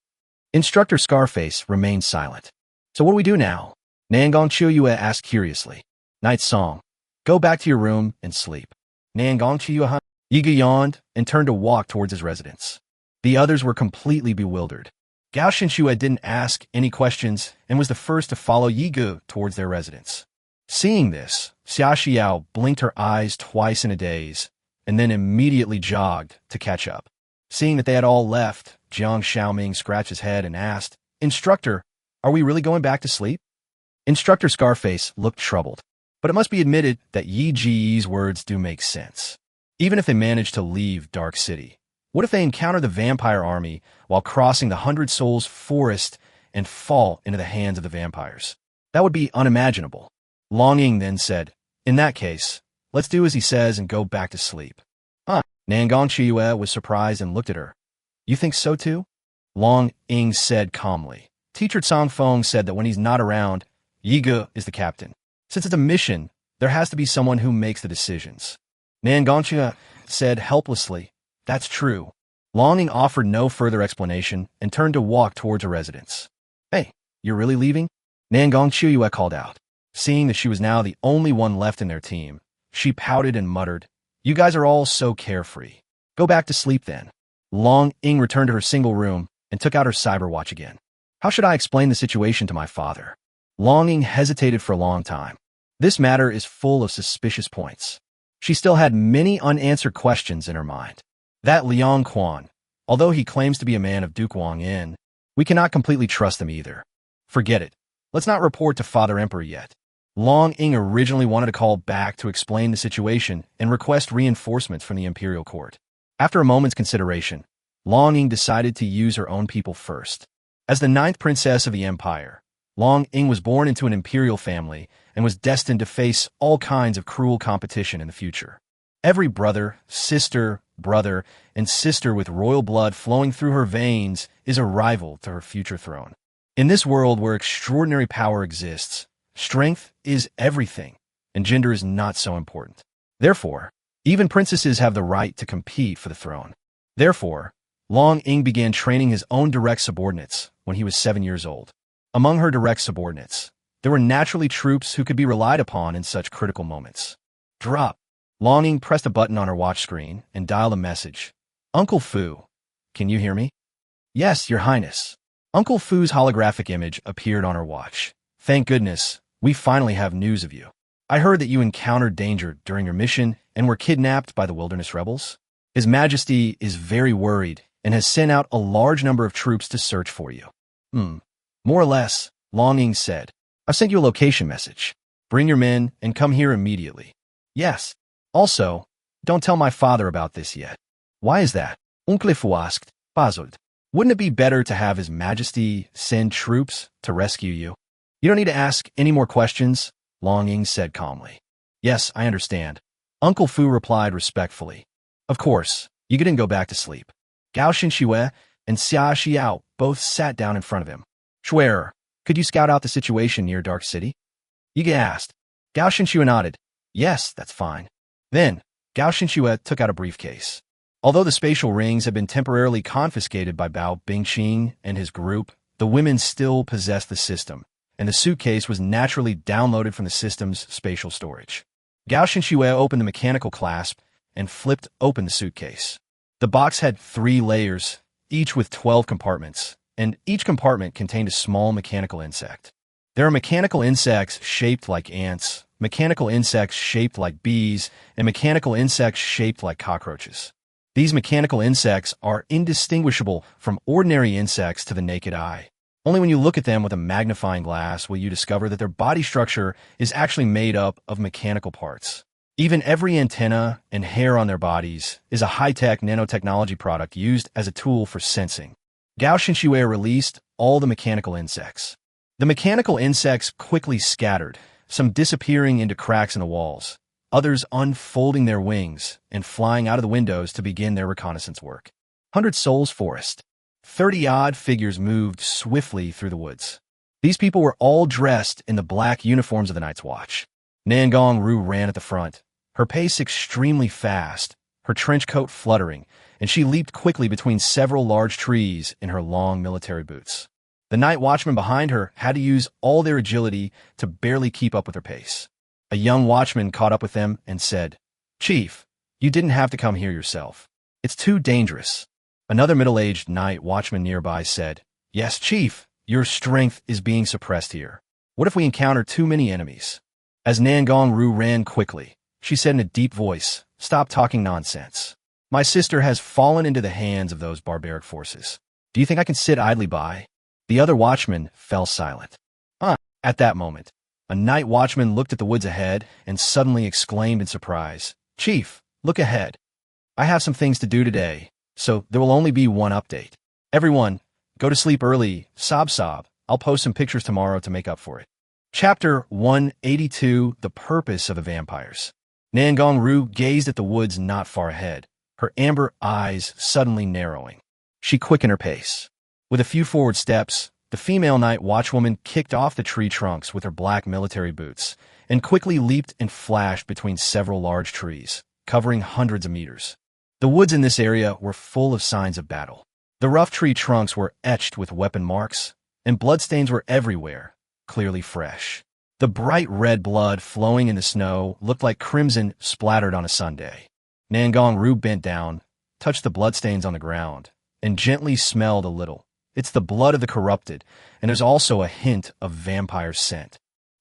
Instructor Scarface remained silent. So what do we do now? Nangong Chiyue asked curiously. Night Song, go back to your room and sleep. Nangong Chiyue Yi Ge yawned and turned to walk towards his residence. The others were completely bewildered. Gao Xinxue didn't ask any questions and was the first to follow Yi Ge towards their residence. Seeing this, Xia Xiao blinked her eyes twice in a daze and then immediately jogged to catch up. Seeing that they had all left, Jiang Xiaoming scratched his head and asked, Instructor, are we really going back to sleep? Instructor Scarface looked troubled. But it must be admitted that Yi Ji's words do make sense. Even if they manage to leave Dark City, what if they encounter the vampire army while crossing the Hundred Souls Forest and fall into the hands of the vampires? That would be unimaginable. Long Ying then said, in that case, let's do as he says and go back to sleep. Nangong Chiyue was surprised and looked at her. You think so too? Long Ying said calmly. Teacher Cang Feng said that when he's not around, Yi Ge is the captain. Since it's a mission, there has to be someone who makes the decisions. Nangong Chiyue said helplessly, that's true. Long Ying offered no further explanation and turned to walk towards her residence. Hey, you're really leaving? Nangong Chiyue called out. Seeing that she was now the only one left in their team, she pouted and muttered, you guys are all so carefree. Go back to sleep then. Long Ying returned to her single room and took out her cyber watch again. How should I explain the situation to my father? Long Ying hesitated for a long time. This matter is full of suspicious points. She still had many unanswered questions in her mind. That Liang Quan, although he claims to be a man of Duke Wang Yin, we cannot completely trust him either. Forget it. Let's not report to Father Emperor yet. Long Ying originally wanted to call back to explain the situation and request reinforcements from the Imperial Court. After a moment's consideration, Long Ying decided to use her own people first. As the 9th princess of the Empire, Long Ying was born into an imperial family and was destined to face all kinds of cruel competition in the future. Every brother, sister, and sister with royal blood flowing through her veins is a rival to her future throne. In this world where extraordinary power exists, strength is everything, and gender is not so important. Therefore, even princesses have the right to compete for the throne. Therefore, Long Ying began training his own direct subordinates when he was 7 years old. Among her direct subordinates, there were naturally troops who could be relied upon in such critical moments. Drop. Long Ying pressed a button on her watch screen and dialed a message. Uncle Fu, can you hear me? Yes, Your Highness. Uncle Fu's holographic image appeared on her watch. Thank goodness, we finally have news of you. I heard that you encountered danger during your mission and were kidnapped by the wilderness rebels. His Majesty is very worried and has sent out a large number of troops to search for you. More or less, Long Ying said. I've sent you a location message. Bring your men and come here immediately. Yes. Also, don't tell my father about this yet. Why is that? Oncle Fu asked, puzzled. Wouldn't it be better to have His Majesty send troops to rescue you? You don't need to ask any more questions, Long Ying said calmly. Yes, I understand. Uncle Fu replied respectfully. Of course, you didn't go back to sleep. Gao Xinxue and Xia Xiao both sat down in front of him. Schwerer, could you scout out the situation near Dark City? Yi Ge asked. Gao Xinxue nodded. Yes, that's fine. Then, Gao Xinxue took out a briefcase. Although the spatial rings had been temporarily confiscated by Bao Bingqing and his group, the women still possessed the system, and the suitcase was naturally downloaded from the system's spatial storage. Gao Xinxue opened the mechanical clasp and flipped open the suitcase. The box had 3 layers, each with 12 compartments, and each compartment contained a small mechanical insect. There are mechanical insects shaped like ants, mechanical insects shaped like bees, and mechanical insects shaped like cockroaches. These mechanical insects are indistinguishable from ordinary insects to the naked eye. Only when you look at them with a magnifying glass will you discover that their body structure is actually made up of mechanical parts. Even every antenna and hair on their bodies is a high-tech nanotechnology product used as a tool for sensing. Gao Xinxue released all the mechanical insects. The mechanical insects quickly scattered, some disappearing into cracks in the walls, others unfolding their wings and flying out of the windows to begin their reconnaissance work. 100 Souls Forest. 30-odd figures moved swiftly through the woods. These people were all dressed in the black uniforms of the Night's Watch. Nangong Ru ran at the front, her pace extremely fast, her trench coat fluttering, and she leaped quickly between several large trees in her long military boots. The night watchmen behind her had to use all their agility to barely keep up with her pace. A young watchman caught up with them and said, "Chief, you didn't have to come here yourself. It's too dangerous." Another middle-aged night watchman nearby said, "Yes, Chief, your strength is being suppressed here. What if we encounter too many enemies?" As Nangong Ru ran quickly, she said in a deep voice, "Stop talking nonsense. My sister has fallen into the hands of those barbaric forces. Do you think I can sit idly by?" The other watchman fell silent. At that moment, a night watchman looked at the woods ahead and suddenly exclaimed in surprise, "Chief, look ahead. I have some things to do today, so there will only be one update. Everyone, go to sleep early, sob. I'll post some pictures tomorrow to make up for it." Chapter 182, The Purpose of the Vampires. Nangong Ru gazed at the woods not far ahead, her amber eyes suddenly narrowing. She quickened her pace. With a few forward steps, the female night watchwoman kicked off the tree trunks with her black military boots and quickly leaped and flashed between several large trees, covering hundreds of meters. The woods in this area were full of signs of battle. The rough tree trunks were etched with weapon marks, and bloodstains were everywhere, clearly fresh. The bright red blood flowing in the snow looked like crimson splattered on a Sunday. Nangong Ru bent down, touched the bloodstains on the ground, and gently smelled a little. It's the blood of the corrupted, and there's also a hint of vampire scent.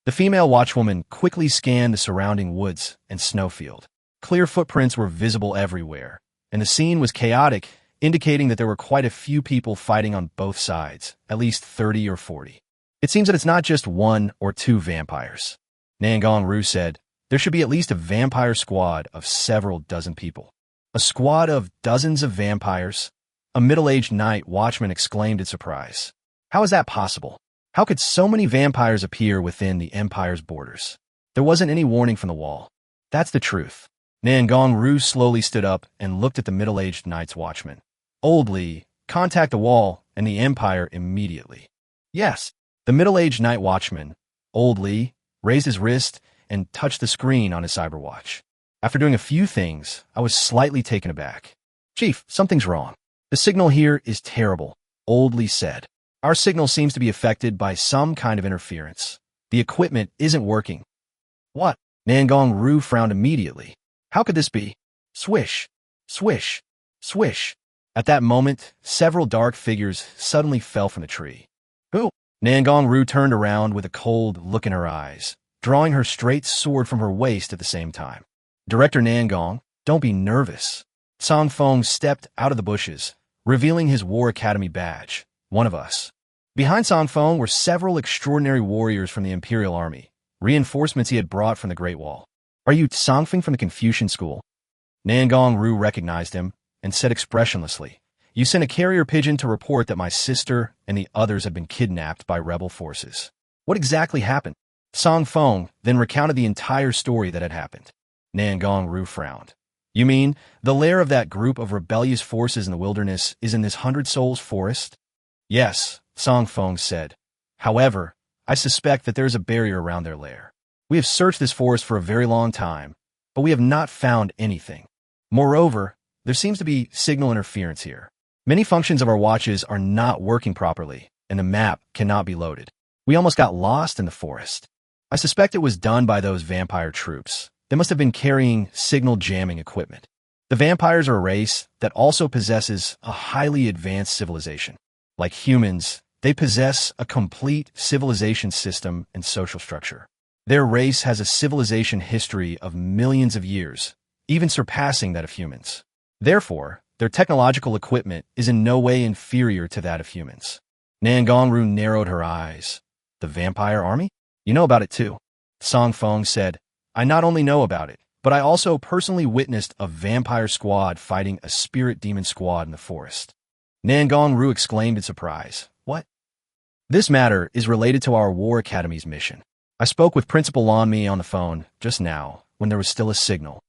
The female watchwoman quickly scanned the surrounding woods and snowfield. Clear footprints were visible everywhere, and the scene was chaotic, indicating that there were quite a few people fighting on both sides, at least 30 or 40. It seems that it's not just 1 or 2 vampires. Nangong Ru said, "There should be at least a vampire squad of several dozen people." "A squad of dozens of vampires?" A middle-aged night watchman exclaimed in surprise. "How is that possible? How could so many vampires appear within the Empire's borders? There wasn't any warning from the wall." "That's the truth." Nangong Ru slowly stood up and looked at the middle-aged night's watchman. "Old Li, contact the wall and the Empire immediately." "Yes." The middle-aged night watchman, Old Li, raised his wrist and touched the screen on his cyberwatch. After doing a few things, I was slightly taken aback. "Chief, something's wrong. The signal here is terrible," Old Li said. "Our signal seems to be affected by some kind of interference. The equipment isn't working." "What?" Nangong Ru frowned immediately. "How could this be?" Swish, swish, swish. At that moment, several dark figures suddenly fell from the tree. "Who?" Nangong Ru turned around with a cold look in her eyes, drawing her straight sword from her waist at the same time. "Director Nangong, don't be nervous." Song Feng stepped out of the bushes, revealing his War Academy badge, one of us. Behind Song Feng were several extraordinary warriors from the Imperial Army, reinforcements he had brought from the Great Wall. "Are you Song Feng from the Confucian School?" Nangong Ru recognized him and said expressionlessly, "You sent a carrier pigeon to report that my sister and the others had been kidnapped by rebel forces. What exactly happened?" Song Feng then recounted the entire story that had happened. Nangong Ru frowned. "You mean the lair of that group of rebellious forces in the wilderness is in this 100 Souls forest?" "Yes," Song Feng said. "However, I suspect that there is a barrier around their lair. We have searched this forest for a very long time, but we have not found anything. Moreover, there seems to be signal interference here. Many functions of our watches are not working properly, and the map cannot be loaded. We almost got lost in the forest. I suspect it was done by those vampire troops. They must have been carrying signal jamming equipment. The vampires are a race that also possesses a highly advanced civilization. Like humans, they possess a complete civilization system and social structure. Their race has a civilization history of millions of years, even surpassing that of humans. Therefore, their technological equipment is in no way inferior to that of humans. Nangongru narrowed her eyes. The vampire army? You know about it too. Song Feng said, I not only know about it, but I also personally witnessed a vampire squad fighting a spirit demon squad in the forest. Nangongru exclaimed in surprise. What? This matter is related to our War Academy's mission. I spoke with Principal Lanmi on the phone just now, when there was still a signal.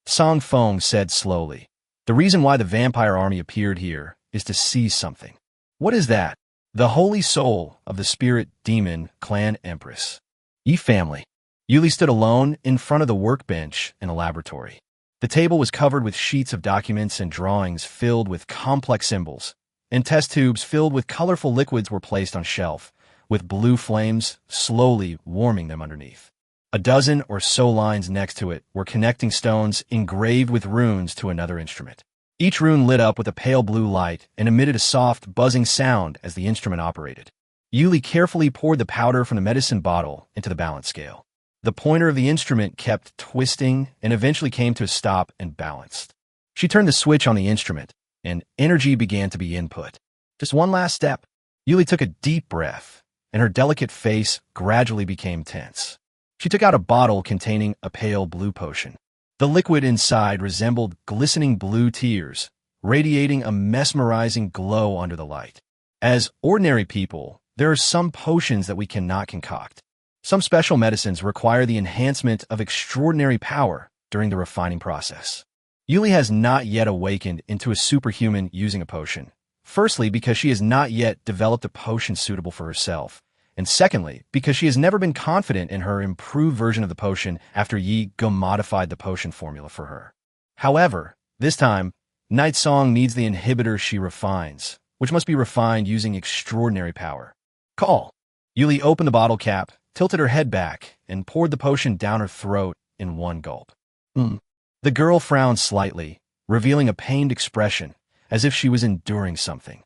Song Feng said slowly, the reason why the vampire army appeared here is to seize something. What is that? The holy soul of the spirit demon clan empress. Yi family. Yuli stood alone in front of the workbench in a laboratory. The table was covered with sheets of documents and drawings filled with complex symbols, and test tubes filled with colorful liquids were placed on shelf, with blue flames slowly warming them underneath. A dozen or so lines next to it were connecting stones engraved with runes to another instrument. Each rune lit up with a pale blue light and emitted a soft, buzzing sound as the instrument operated. Yuli carefully poured the powder from the medicine bottle into the balance scale. The pointer of the instrument kept twisting and eventually came to a stop and balanced. She turned the switch on the instrument, and energy began to be input. Just one last step. Yuli took a deep breath, and her delicate face gradually became tense. She took out a bottle containing a pale blue potion. The liquid inside resembled glistening blue tears, radiating a mesmerizing glow under the light. As ordinary people, there are some potions that we cannot concoct. Some special medicines require the enhancement of extraordinary power during the refining process. Yuli has not yet awakened into a superhuman using a potion. Firstly, because she has not yet developed a potion suitable for herself. And secondly, because she has never been confident in her improved version of the potion after Yi Ge modified the potion formula for her. However, this time, Night Song needs the inhibitor she refines, which must be refined using extraordinary power. Call! Yuli opened the bottle cap, tilted her head back, and poured the potion down her throat in one gulp. The girl frowned slightly, revealing a pained expression, as if she was enduring something.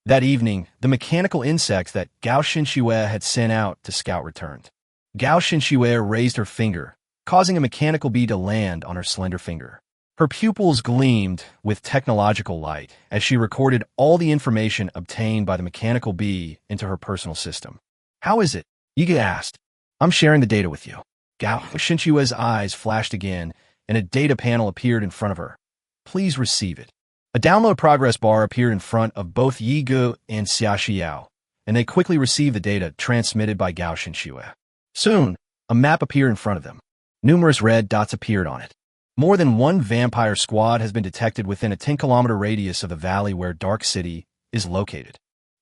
That evening, the mechanical insects that Gao Xinxue had sent out to scout returned. Gao Xinxue raised her finger, causing a mechanical bee to land on her slender finger. Her pupils gleamed with technological light as she recorded all the information obtained by the mechanical bee into her personal system. How is it? Yi Ge asked. I'm sharing the data with you. Gao Xinxue's eyes flashed again, and a data panel appeared in front of her. Please receive it. A download progress bar appeared in front of both Yi Ge and Xia Xiao, and they quickly received the data transmitted by Gao Xinxue. Soon, a map appeared in front of them. Numerous red dots appeared on it. More than one vampire squad has been detected within a 10-kilometer radius of the valley where Dark City is located.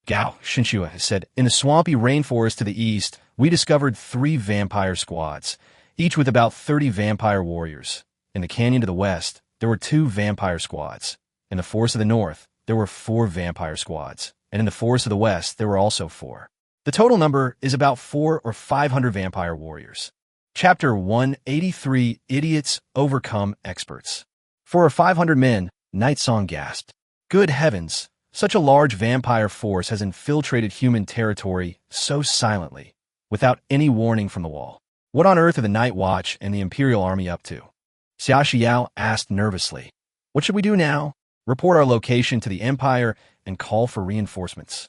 Gao Xinxue said, in the swampy rainforest to the east, we discovered 3 vampire squads, each with about 30 vampire warriors. In the canyon to the west, there were 2 vampire squads. In the forest of the north, there were 4 vampire squads, and in the forest of the west, there were also 4. The total number is about 400 or 500 vampire warriors. Chapter 183, Idiots Overcome Experts. 4 or 500 men, Night Song gasped. Good heavens, such a large vampire force has infiltrated human territory so silently, without any warning from the wall. What on earth are the Night Watch and the Imperial Army up to? Xia Xiao asked nervously. What should we do now? Report our location to the Empire and call for reinforcements.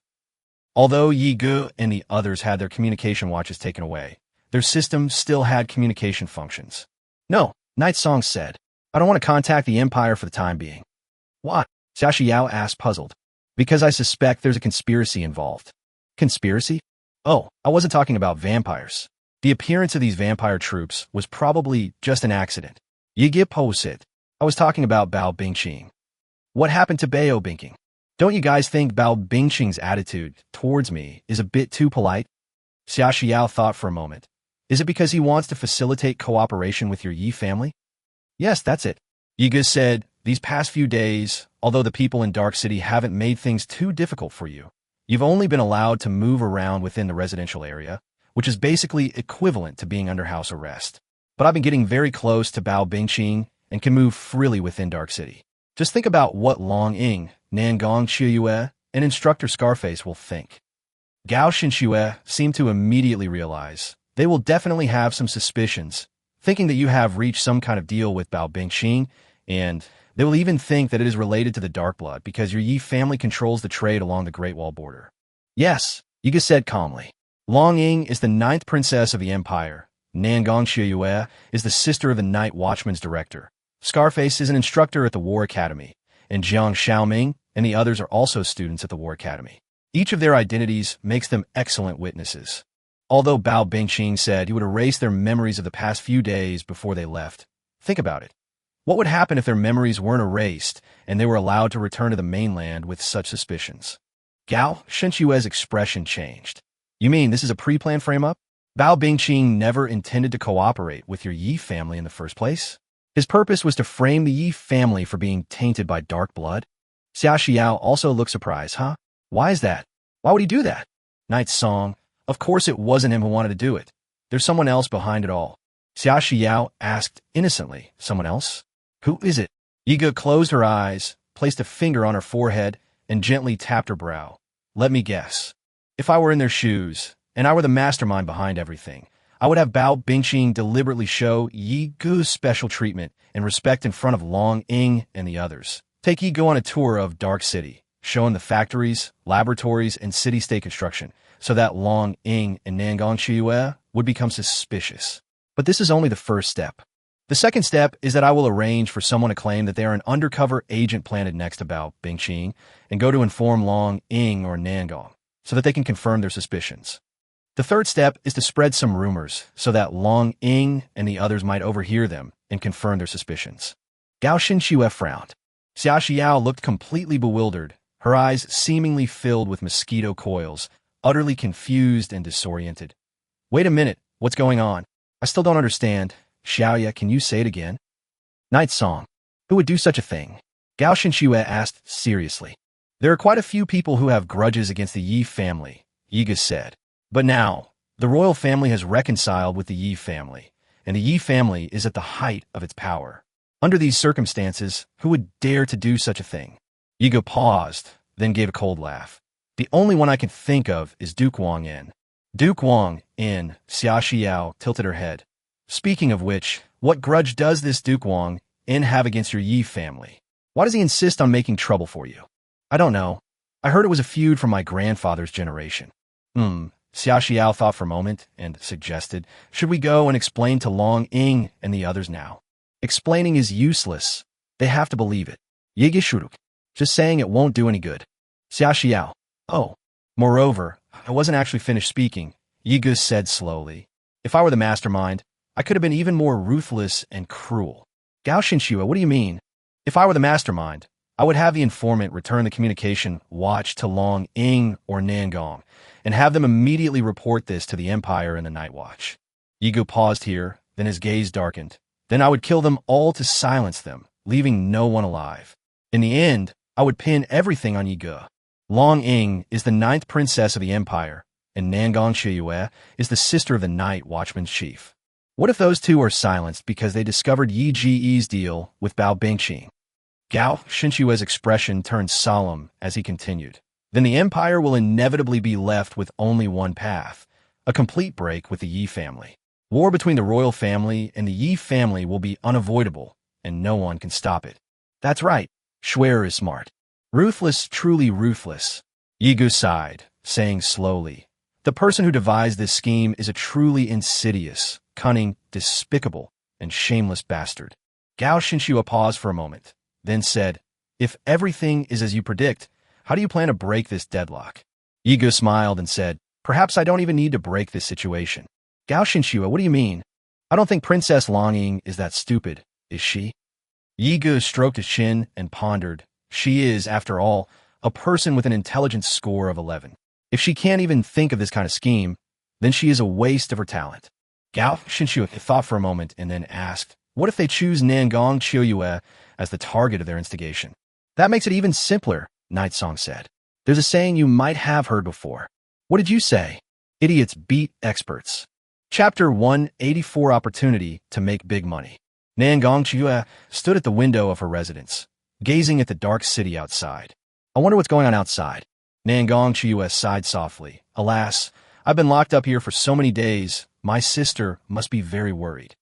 Although Yi Ge and the others had their communication watches taken away, their system still had communication functions. No, Night Song said. I don't want to contact the Empire for the time being. Why? Xia Xiao asked, puzzled. Because I suspect there's a conspiracy involved. Conspiracy? Oh, I wasn't talking about vampires. The appearance of these vampire troops was probably just an accident. Yi Ge said. I was talking about Bao Bingqing. What happened to Bao Bingqing? Don't you guys think Bao Bingqing's attitude towards me is a bit too polite? Xia Xiao thought for a moment. Is it because he wants to facilitate cooperation with your Yi family? Yes, that's it. Yi Ge said, these past few days, although the people in Dark City haven't made things too difficult for you, you've only been allowed to move around within the residential area, which is basically equivalent to being under house arrest. But I've been getting very close to Bao Bingqing and can move freely within Dark City. Just think about what Long Ying, Nangong Chiyue, and instructor Scarface will think. Gao Xinxue seemed to immediately realize they will definitely have some suspicions, thinking that you have reached some kind of deal with Bao Bingqing, and they will even think that it is related to the Dark Blood because your Yi family controls the trade along the Great Wall border. Yes, Yiga said calmly. Long Ying is the 9th princess of the empire. Nangong Chiyue is the sister of the Night Watchman's director. Scarface is an instructor at the War Academy, and Jiang Xiaoming and the others are also students at the War Academy. Each of their identities makes them excellent witnesses. Although Bao Bingqing said he would erase their memories of the past few days before they left, think about it. What would happen if their memories weren't erased and they were allowed to return to the mainland with such suspicions? Gao Shenxue's expression changed. You mean this is a pre-planned frame-up? Bao Bingqing never intended to cooperate with your Yi family in the first place. His purpose was to frame the Yi family for being tainted by dark blood. Xia Xiao also looked surprised, huh? Why is that? Why would he do that? Night Song, of course it wasn't him who wanted to do it. There's someone else behind it all. Xia Xiao asked innocently, someone else? Who is it? Yiga closed her eyes, placed a finger on her forehead, and gently tapped her brow. Let me guess. If I were in their shoes, and I were the mastermind behind everything, I would have Bao Bingqing deliberately show Yi Gu's special treatment and respect in front of Long Ying and the others. Take Yi Gu on a tour of Dark City, showing the factories, laboratories, and city-state construction, so that Long Ying and Nangong Chiyue would become suspicious. But this is only the first step. The second step is that I will arrange for someone to claim that they are an undercover agent planted next to Bao Bingqing and go to inform Long Ying or Nangong, so that they can confirm their suspicions. The third step is to spread some rumors so that Long Ying and the others might overhear them and confirm their suspicions. Gao Xinxue frowned. Xia Xiao looked completely bewildered, her eyes seemingly filled with mosquito coils, utterly confused and disoriented. Wait a minute, what's going on? I still don't understand. Xiaoya, can you say it again? Night Song. Who would do such a thing? Gao Xinxue asked seriously. There are quite a few people who have grudges against the Yi family, Yiga said. But now, the royal family has reconciled with the Yi family, and the Yi family is at the height of its power. Under these circumstances, who would dare to do such a thing? Yiga paused, then gave a cold laugh. The only one I can think of is Duke Wang In. Duke Wang In, Xia Xiao tilted her head. Speaking of which, what grudge does this Duke Wang In have against your Yi family? Why does he insist on making trouble for you? I don't know. I heard it was a feud from my grandfather's generation. Xia Xiao thought for a moment and suggested, should we go and explain to Long Ying and the others now? Explaining is useless. They have to believe it. Yige Shuruk. Just saying it won't do any good. Xia Xiao. Oh. Moreover, I wasn't actually finished speaking, Yiga said slowly. If I were the mastermind, I could have been even more ruthless and cruel. Gao Xinxue, what do you mean? If I were the mastermind, I would have the informant return the communication watch to Long Ying or Nangong, and have them immediately report this to the Empire and the Night Watch. Yigu paused here, then his gaze darkened. Then I would kill them all to silence them, leaving no one alive. In the end, I would pin everything on Yigu. Long Ying is the 9th princess of the Empire, and Nangong Chiyue is the sister of the Night Watchman's chief. What if those two are silenced because they discovered Yi Ji's deal with Bao Bingqing? Gao Xinxue's expression turned solemn as he continued. Then the Empire will inevitably be left with only one path, a complete break with the Yi family. War between the royal family and the Yi family will be unavoidable, and no one can stop it. That's right, Schwer is smart. Ruthless, truly ruthless. Yigu sighed, saying slowly, the person who devised this scheme is a truly insidious, cunning, despicable, and shameless bastard. Gao Xinxue paused for a moment, then said, if everything is as you predict, how do you plan to break this deadlock? Yigu smiled and said, perhaps I don't even need to break this situation. Gao Xinxue, what do you mean? I don't think Princess Long Ying is that stupid, is she? Yigu stroked his chin and pondered. She is, after all, a person with an intelligence score of 11. If she can't even think of this kind of scheme, then she is a waste of her talent. Gao Xinxue thought for a moment and then asked, what if they choose Nangong Chiyue as the target of their instigation. That makes it even simpler, Night Song said. There's a saying you might have heard before. What did you say? Idiots beat experts. Chapter 184 Opportunity to Make Big Money. Nan Gongchue stood at the window of her residence, gazing at the dark city outside. I wonder what's going on outside. Nan Gongchue sighed softly. Alas, I've been locked up here for so many days. My sister must be very worried.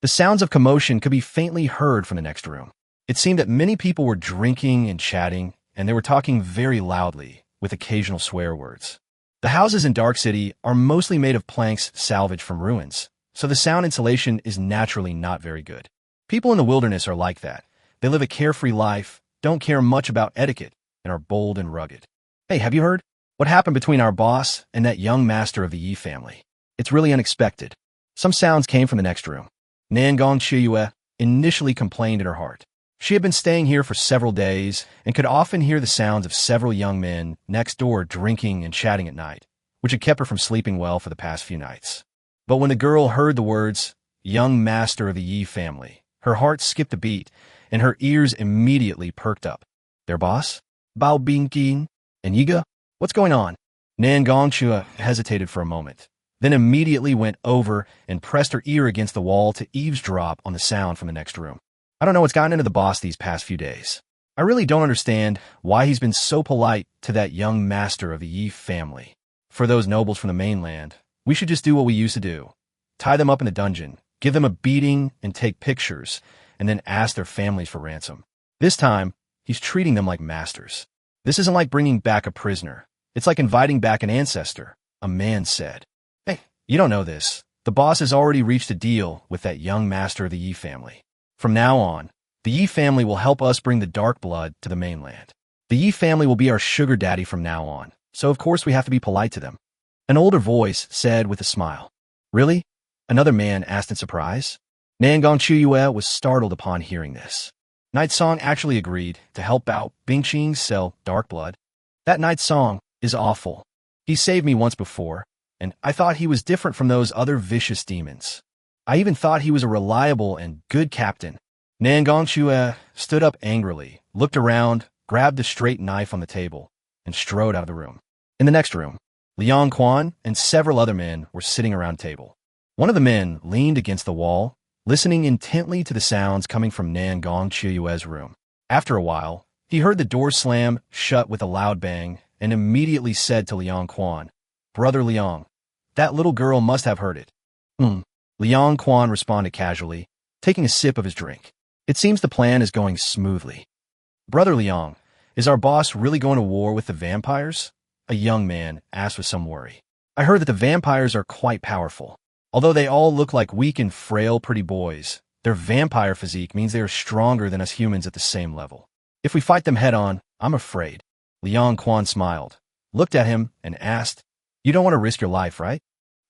The sounds of commotion could be faintly heard from the next room. It seemed that many people were drinking and chatting, and they were talking very loudly, with occasional swear words. The houses in Dark City are mostly made of planks salvaged from ruins, so the sound insulation is naturally not very good. People in the wilderness are like that. They live a carefree life, don't care much about etiquette, and are bold and rugged. Hey, have you heard? What happened between our boss and that young master of the Yi family? It's really unexpected. Some sounds came from the next room. Nan Gongchue initially complained in her heart. She had been staying here for several days and could often hear the sounds of several young men next door drinking and chatting at night, which had kept her from sleeping well for the past few nights. But when the girl heard the words, young master of the Yi family, her heart skipped a beat and her ears immediately perked up. Their boss? Bao Bingqin? And Yiga? What's going on? Nan Gongchue hesitated for a moment, then immediately went over and pressed her ear against the wall to eavesdrop on the sound from the next room. I don't know what's gotten into the boss these past few days. I really don't understand why he's been so polite to that young master of the Yi family. For those nobles from the mainland, we should just do what we used to do. Tie them up in the dungeon, give them a beating and take pictures, and then ask their families for ransom. This time, he's treating them like masters. This isn't like bringing back a prisoner. It's like inviting back an ancestor, a man said. Hey, you don't know this. The boss has already reached a deal with that young master of the Yi family. From now on, the Yi family will help us bring the dark blood to the mainland. The Yi family will be our sugar daddy from now on, so of course we have to be polite to them. An older voice said with a smile. Really? Another man asked in surprise. Nan Gongchue was startled upon hearing this. Night Song actually agreed to help out Bingqing sell dark blood. That Night Song is awful. He saved me once before, and I thought he was different from those other vicious demons. I even thought he was a reliable and good captain. Nan Gongchue stood up angrily, looked around, grabbed the straight knife on the table, and strode out of the room. In the next room, Liang Quan and several other men were sitting around a table. One of the men leaned against the wall, listening intently to the sounds coming from Nan Gongchue's room. After a while, he heard the door slam shut with a loud bang and immediately said to Liang Quan, Brother Liang, that little girl must have heard it. Liang Quan responded casually, taking a sip of his drink. It seems the plan is going smoothly. Brother Liang, is our boss really going to war with the vampires? A young man asked with some worry. I heard that the vampires are quite powerful. Although they all look like weak and frail pretty boys, their vampire physique means they are stronger than us humans at the same level. If we fight them head-on, I'm afraid. Liang Quan smiled, looked at him, and asked, You don't want to risk your life, right?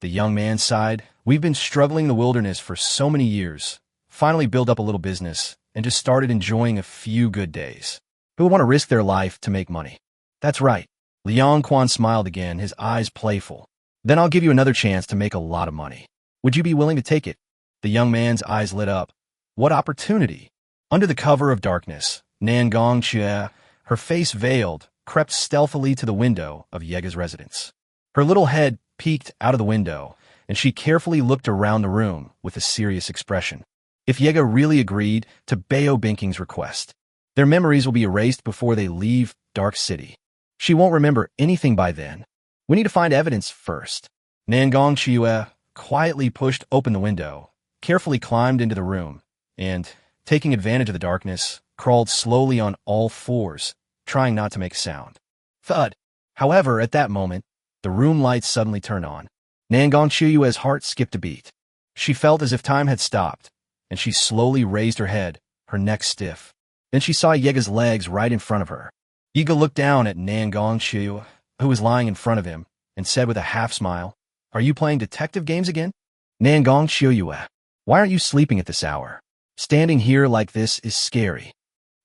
The young man sighed. We've been struggling in the wilderness for so many years, finally built up a little business, and just started enjoying a few good days. Who would want to risk their life to make money? That's right. Liang Quan smiled again, his eyes playful. Then I'll give you another chance to make a lot of money. Would you be willing to take it? The young man's eyes lit up. What opportunity? Under the cover of darkness, Nan Gongchue, her face veiled, crept stealthily to the window of Yega's residence. Her little head peeked out of the window, and she carefully looked around the room with a serious expression. If Yega really agreed to Bao Bingqing's request, their memories will be erased before they leave Dark City. She won't remember anything by then. We need to find evidence first. Nan Gongchue quietly pushed open the window, carefully climbed into the room, and, taking advantage of the darkness, crawled slowly on all fours, trying not to make a sound. Thud! However, at that moment, the room lights suddenly turned on. Nan Gongchue's heart skipped a beat. She felt as if time had stopped, and she slowly raised her head, her neck stiff. Then she saw Yega's legs right in front of her. Yiga looked down at Nan Gongchue, who was lying in front of him, and said with a half-smile, Are you playing detective games again? Nan Gongchue, why aren't you sleeping at this hour? Standing here like this is scary.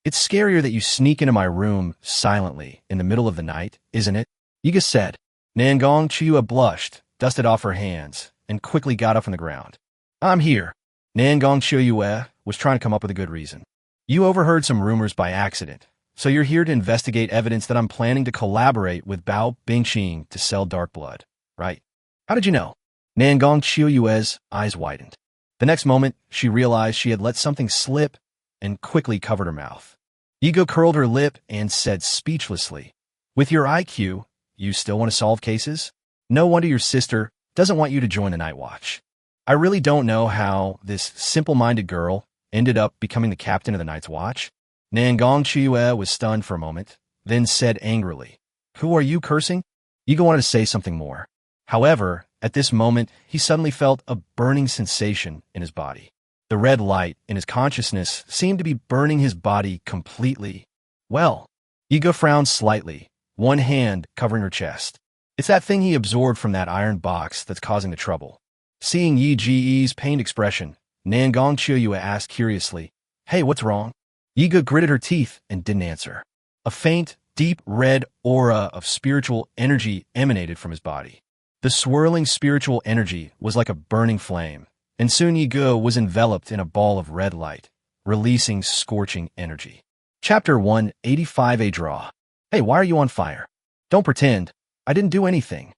It's scarier that you sneak into my room silently in the middle of the night, isn't it? Yiga said. Nan Gongchue blushed, dusted off her hands, and quickly got up from the ground. I'm here. Nan Gongchue was trying to come up with a good reason. You overheard some rumors by accident, so you're here to investigate evidence that I'm planning to collaborate with Bao Bingqing to sell dark blood, right? How did you know? Nangong Qiuyue's eyes widened. The next moment, she realized she had let something slip and quickly covered her mouth. Ego curled her lip and said speechlessly, "With your IQ, you still want to solve cases? No wonder your sister doesn't want you to join the night watch." I really don't know how this simple-minded girl ended up becoming the captain of the night's watch. Nangong Qiuyue was stunned for a moment, then said angrily, "Who are you cursing?" Ego wanted to say something more. However, at this moment, he suddenly felt a burning sensation in his body. The red light in his consciousness seemed to be burning his body completely. Well, Ego frowned slightly, one hand covering her chest. It's that thing he absorbed from that iron box that's causing the trouble. Seeing Yi Ji's pained expression, Nangong Qiuyue asked curiously, "Hey, what's wrong?" Yiga gritted her teeth and didn't answer. A faint, deep red aura of spiritual energy emanated from his body. The swirling spiritual energy was like a burning flame, and soon Yiga was enveloped in a ball of red light, releasing scorching energy. Chapter 185 A Draw. Hey, why are you on fire? Don't pretend. I didn't do anything.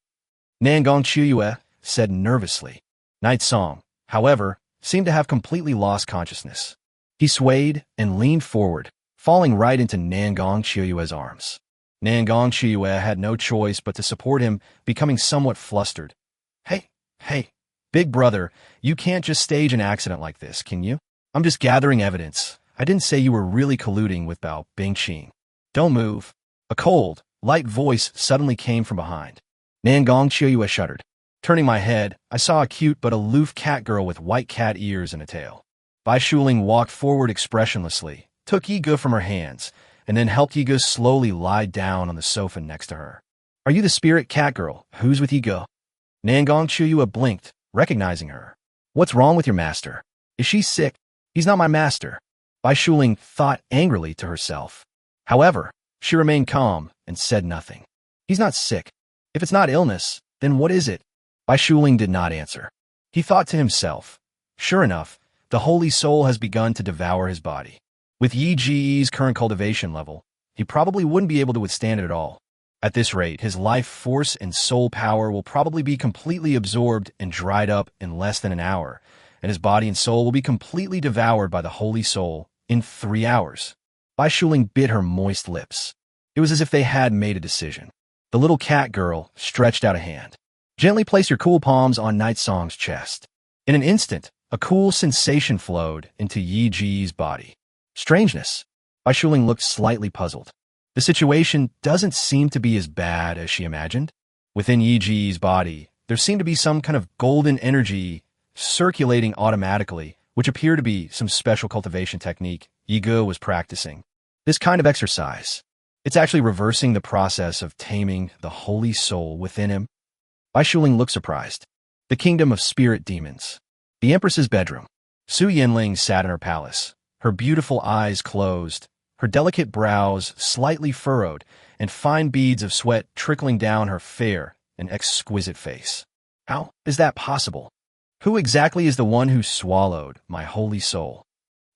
Nangong Qiuyue said nervously. Night Song, however, seemed to have completely lost consciousness. He swayed and leaned forward, falling right into Nangong Qiuyue's arms. Nangong Qiuyue had no choice but to support him, becoming somewhat flustered. Hey, big brother, you can't just stage an accident like this, can you? I'm just gathering evidence. I didn't say you were really colluding with Bao Bingqing. Don't move. A cold, light voice suddenly came from behind. Nangong Qiuyue shuddered. Turning my head, I saw a cute but aloof cat girl with white cat ears and a tail. Bai Shuling walked forward expressionlessly, took Yiga from her hands, and then helped Yiga slowly lie down on the sofa next to her. Are you the spirit cat girl? Who's with Yiga? Nangong Qiuyue blinked, recognizing her. What's wrong with your master? Is she sick? He's not my master. Bai Shuling thought angrily to herself. However, she remained calm and said nothing. He's not sick. If it's not illness, then what is it? Bai Shuling did not answer. He thought to himself, sure enough, the holy soul has begun to devour his body. With Yi Ji's current cultivation level, he probably wouldn't be able to withstand it at all. At this rate, his life force and soul power will probably be completely absorbed and dried up in less than an hour, and his body and soul will be completely devoured by the holy soul in 3 hours. Bai Shuling bit her moist lips. It was as if they had made a decision. The little cat girl stretched out a hand. Gently place your cool palms on Night Song's chest. In an instant, a cool sensation flowed into Yi Ji's body. Strangeness. Bai Shuling looked slightly puzzled. The situation doesn't seem to be as bad as she imagined. Within Yi Ji's body, there seemed to be some kind of golden energy circulating automatically, which appeared to be some special cultivation technique Yiga was practicing. This kind of exercise, it's actually reversing the process of taming the holy soul within him. Bai Shuling looked surprised. The kingdom of spirit demons. The Empress's bedroom. Su Yinling sat in her palace, her beautiful eyes closed, her delicate brows slightly furrowed, and fine beads of sweat trickling down her fair and exquisite face. How is that possible? Who exactly is the one who swallowed my holy soul?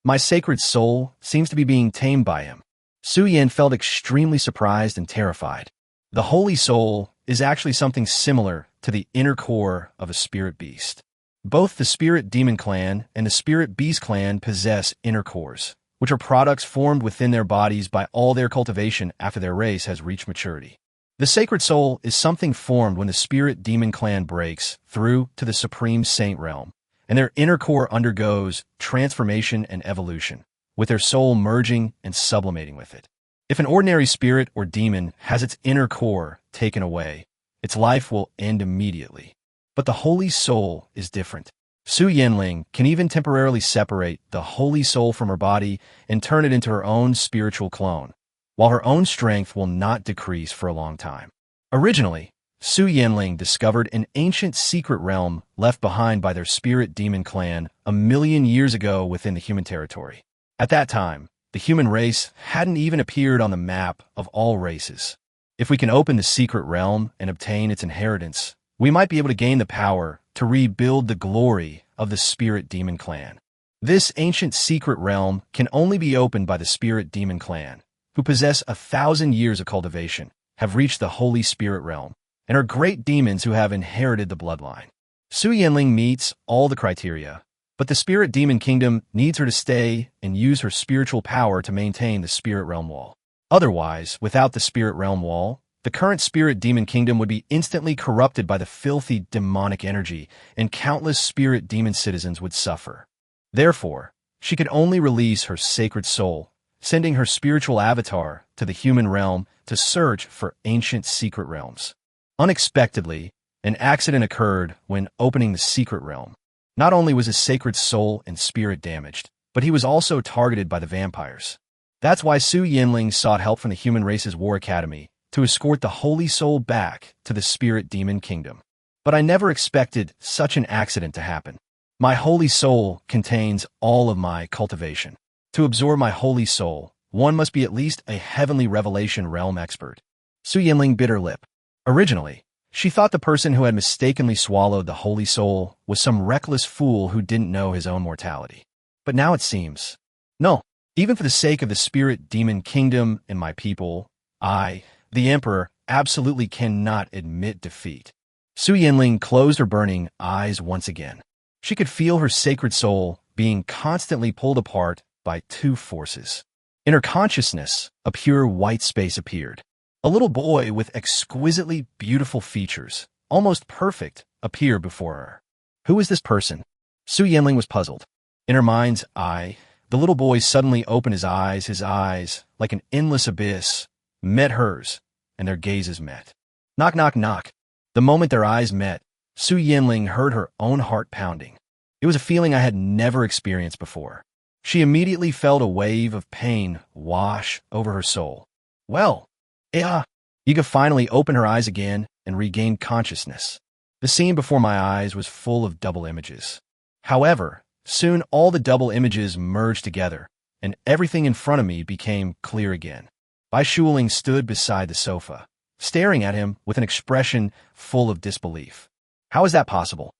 My sacred soul seems to be being tamed by him. Su Yin felt extremely surprised and terrified. The holy soul is actually something similar to the inner core of a spirit beast. Both the spirit demon clan and the spirit beast clan possess inner cores, which are products formed within their bodies by all their cultivation after their race has reached maturity. The sacred soul is something formed when the spirit demon clan breaks through to the supreme saint realm, and their inner core undergoes transformation and evolution, with their soul merging and sublimating with it. If an ordinary spirit or demon has its inner core taken away, its life will end immediately. But the holy soul is different. Su Yinling can even temporarily separate the holy soul from her body and turn it into her own spiritual clone, while her own strength will not decrease for a long time. Originally, Su Yinling discovered an ancient secret realm left behind by their spirit demon clan 1,000,000 years ago within the human territory. At that time, the human race hadn't even appeared on the map of all races. If we can open the secret realm and obtain its inheritance, we might be able to gain the power to rebuild the glory of the spirit demon clan. This ancient secret realm can only be opened by the spirit demon clan, who possess 1,000 years of cultivation, have reached the holy spirit realm, and are great demons who have inherited the bloodline. Su Yanling meets all the criteria, but the spirit demon kingdom needs her to stay and use her spiritual power to maintain the spirit realm wall. Otherwise, without the spirit realm wall, the current spirit demon kingdom would be instantly corrupted by the filthy demonic energy, and countless spirit demon citizens would suffer. Therefore, she could only release her sacred soul, sending her spiritual avatar to the human realm to search for ancient secret realms. Unexpectedly, an accident occurred when opening the secret realm. Not only was his sacred soul and spirit damaged, but he was also targeted by the vampires. That's why Su Yanling sought help from the human race's war academy to escort the holy soul back to the spirit demon kingdom. But I never expected such an accident to happen. My holy soul contains all of my cultivation. To absorb my holy soul, one must be at least a heavenly revelation realm expert. Su Yanling bit her lip. Originally, she thought the person who had mistakenly swallowed the holy soul was some reckless fool who didn't know his own mortality. But now it seems, no, even for the sake of the spirit demon kingdom and my people, I, the emperor, absolutely cannot admit defeat. Su Yanling closed her burning eyes once again. She could feel her sacred soul being constantly pulled apart by two forces. In her consciousness, a pure white space appeared. A little boy with exquisitely beautiful features, almost perfect, appeared before her. Who is this person? Su Yanling was puzzled. In her mind's eye, the little boy suddenly opened his eyes, like an endless abyss, met hers, and their gazes met. Knock, knock, knock. The moment their eyes met, Su Yanling heard her own heart pounding. It was a feeling I had never experienced before. She immediately felt a wave of pain wash over her soul. Well, Yiga finally opened her eyes again and regained consciousness. The scene before my eyes was full of double images. However, soon all the double images merged together, and everything in front of me became clear again. Bai Shuling stood beside the sofa, staring at him with an expression full of disbelief. How is that possible?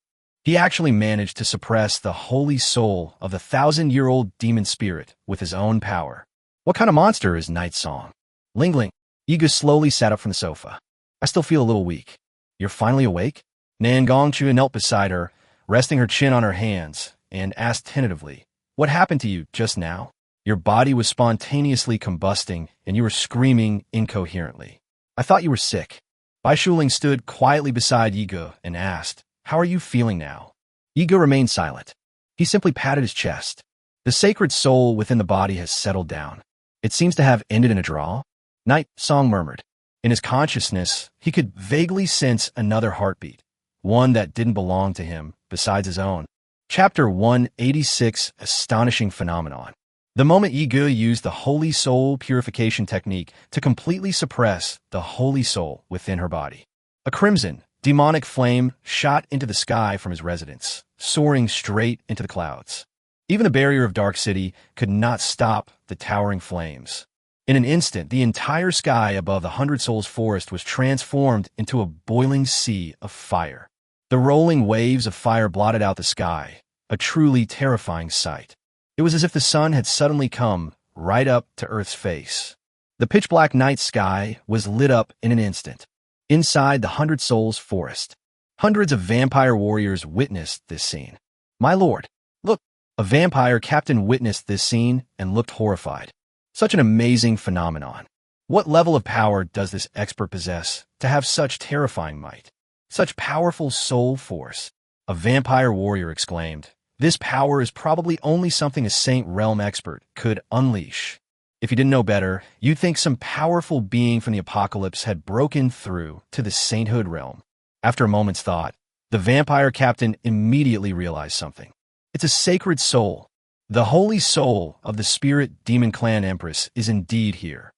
He actually managed to suppress the holy soul of the 1,000-year-old demon spirit with his own power. What kind of monster is Night Song? Lingling. Yiga slowly sat up from the sofa. I still feel a little weak. You're finally awake? Nan Gongchu knelt beside her, resting her chin on her hands, and asked tentatively, what happened to you just now? Your body was spontaneously combusting, and you were screaming incoherently. I thought you were sick. Bai Shuling stood quietly beside Yiga and asked, how are you feeling now? Yiga remained silent. He simply patted his chest. The sacred soul within the body has settled down. It seems to have ended in a draw. Night Song murmured. In his consciousness, he could vaguely sense another heartbeat, one that didn't belong to him besides his own. Chapter 186, Astonishing Phenomenon. The moment Yiga used the Holy Soul Purification Technique to completely suppress the Holy Soul within her body. A crimson, demonic flame shot into the sky from his residence, soaring straight into the clouds. Even the barrier of Dark City could not stop the towering flames. In an instant, the entire sky above the 100 Souls forest was transformed into a boiling sea of fire. The rolling waves of fire blotted out the sky, a truly terrifying sight. It was as if the sun had suddenly come right up to Earth's face. The pitch-black night sky was lit up in an instant. Inside the 100 Souls forest, hundreds of vampire warriors witnessed this scene. My lord, look! A vampire captain witnessed this scene and looked horrified. Such an amazing phenomenon. What level of power does this expert possess to have such terrifying might? Such powerful soul force? A vampire warrior exclaimed. This power is probably only something a Saint Realm expert could unleash. If you didn't know better, you'd think some powerful being from the apocalypse had broken through to the sainthood realm. After a moment's thought, the vampire captain immediately realized something. It's a sacred soul. The holy soul of the spirit demon clan empress is indeed here.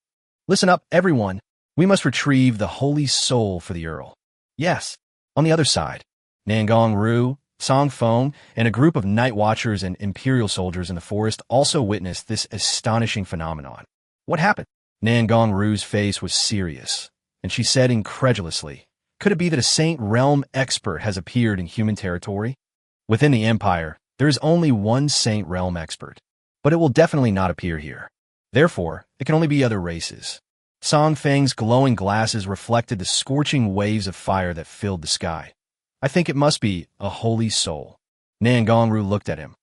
Listen up, everyone. We must retrieve the holy soul for the Earl. Yes, on the other side, Nangong Ru, Song Feng, and a group of night watchers and imperial soldiers in the forest also witnessed this astonishing phenomenon. What happened? Nangong Ru's face was serious, and she said incredulously, could it be that a Saint Realm expert has appeared in human territory? Within the Empire, There is only one Saint Realm expert, but it will definitely not appear here. Therefore, it can only be other races. Song Feng's glowing glasses reflected the scorching waves of fire that filled the sky. I think it must be a holy soul. Nangongru looked at him.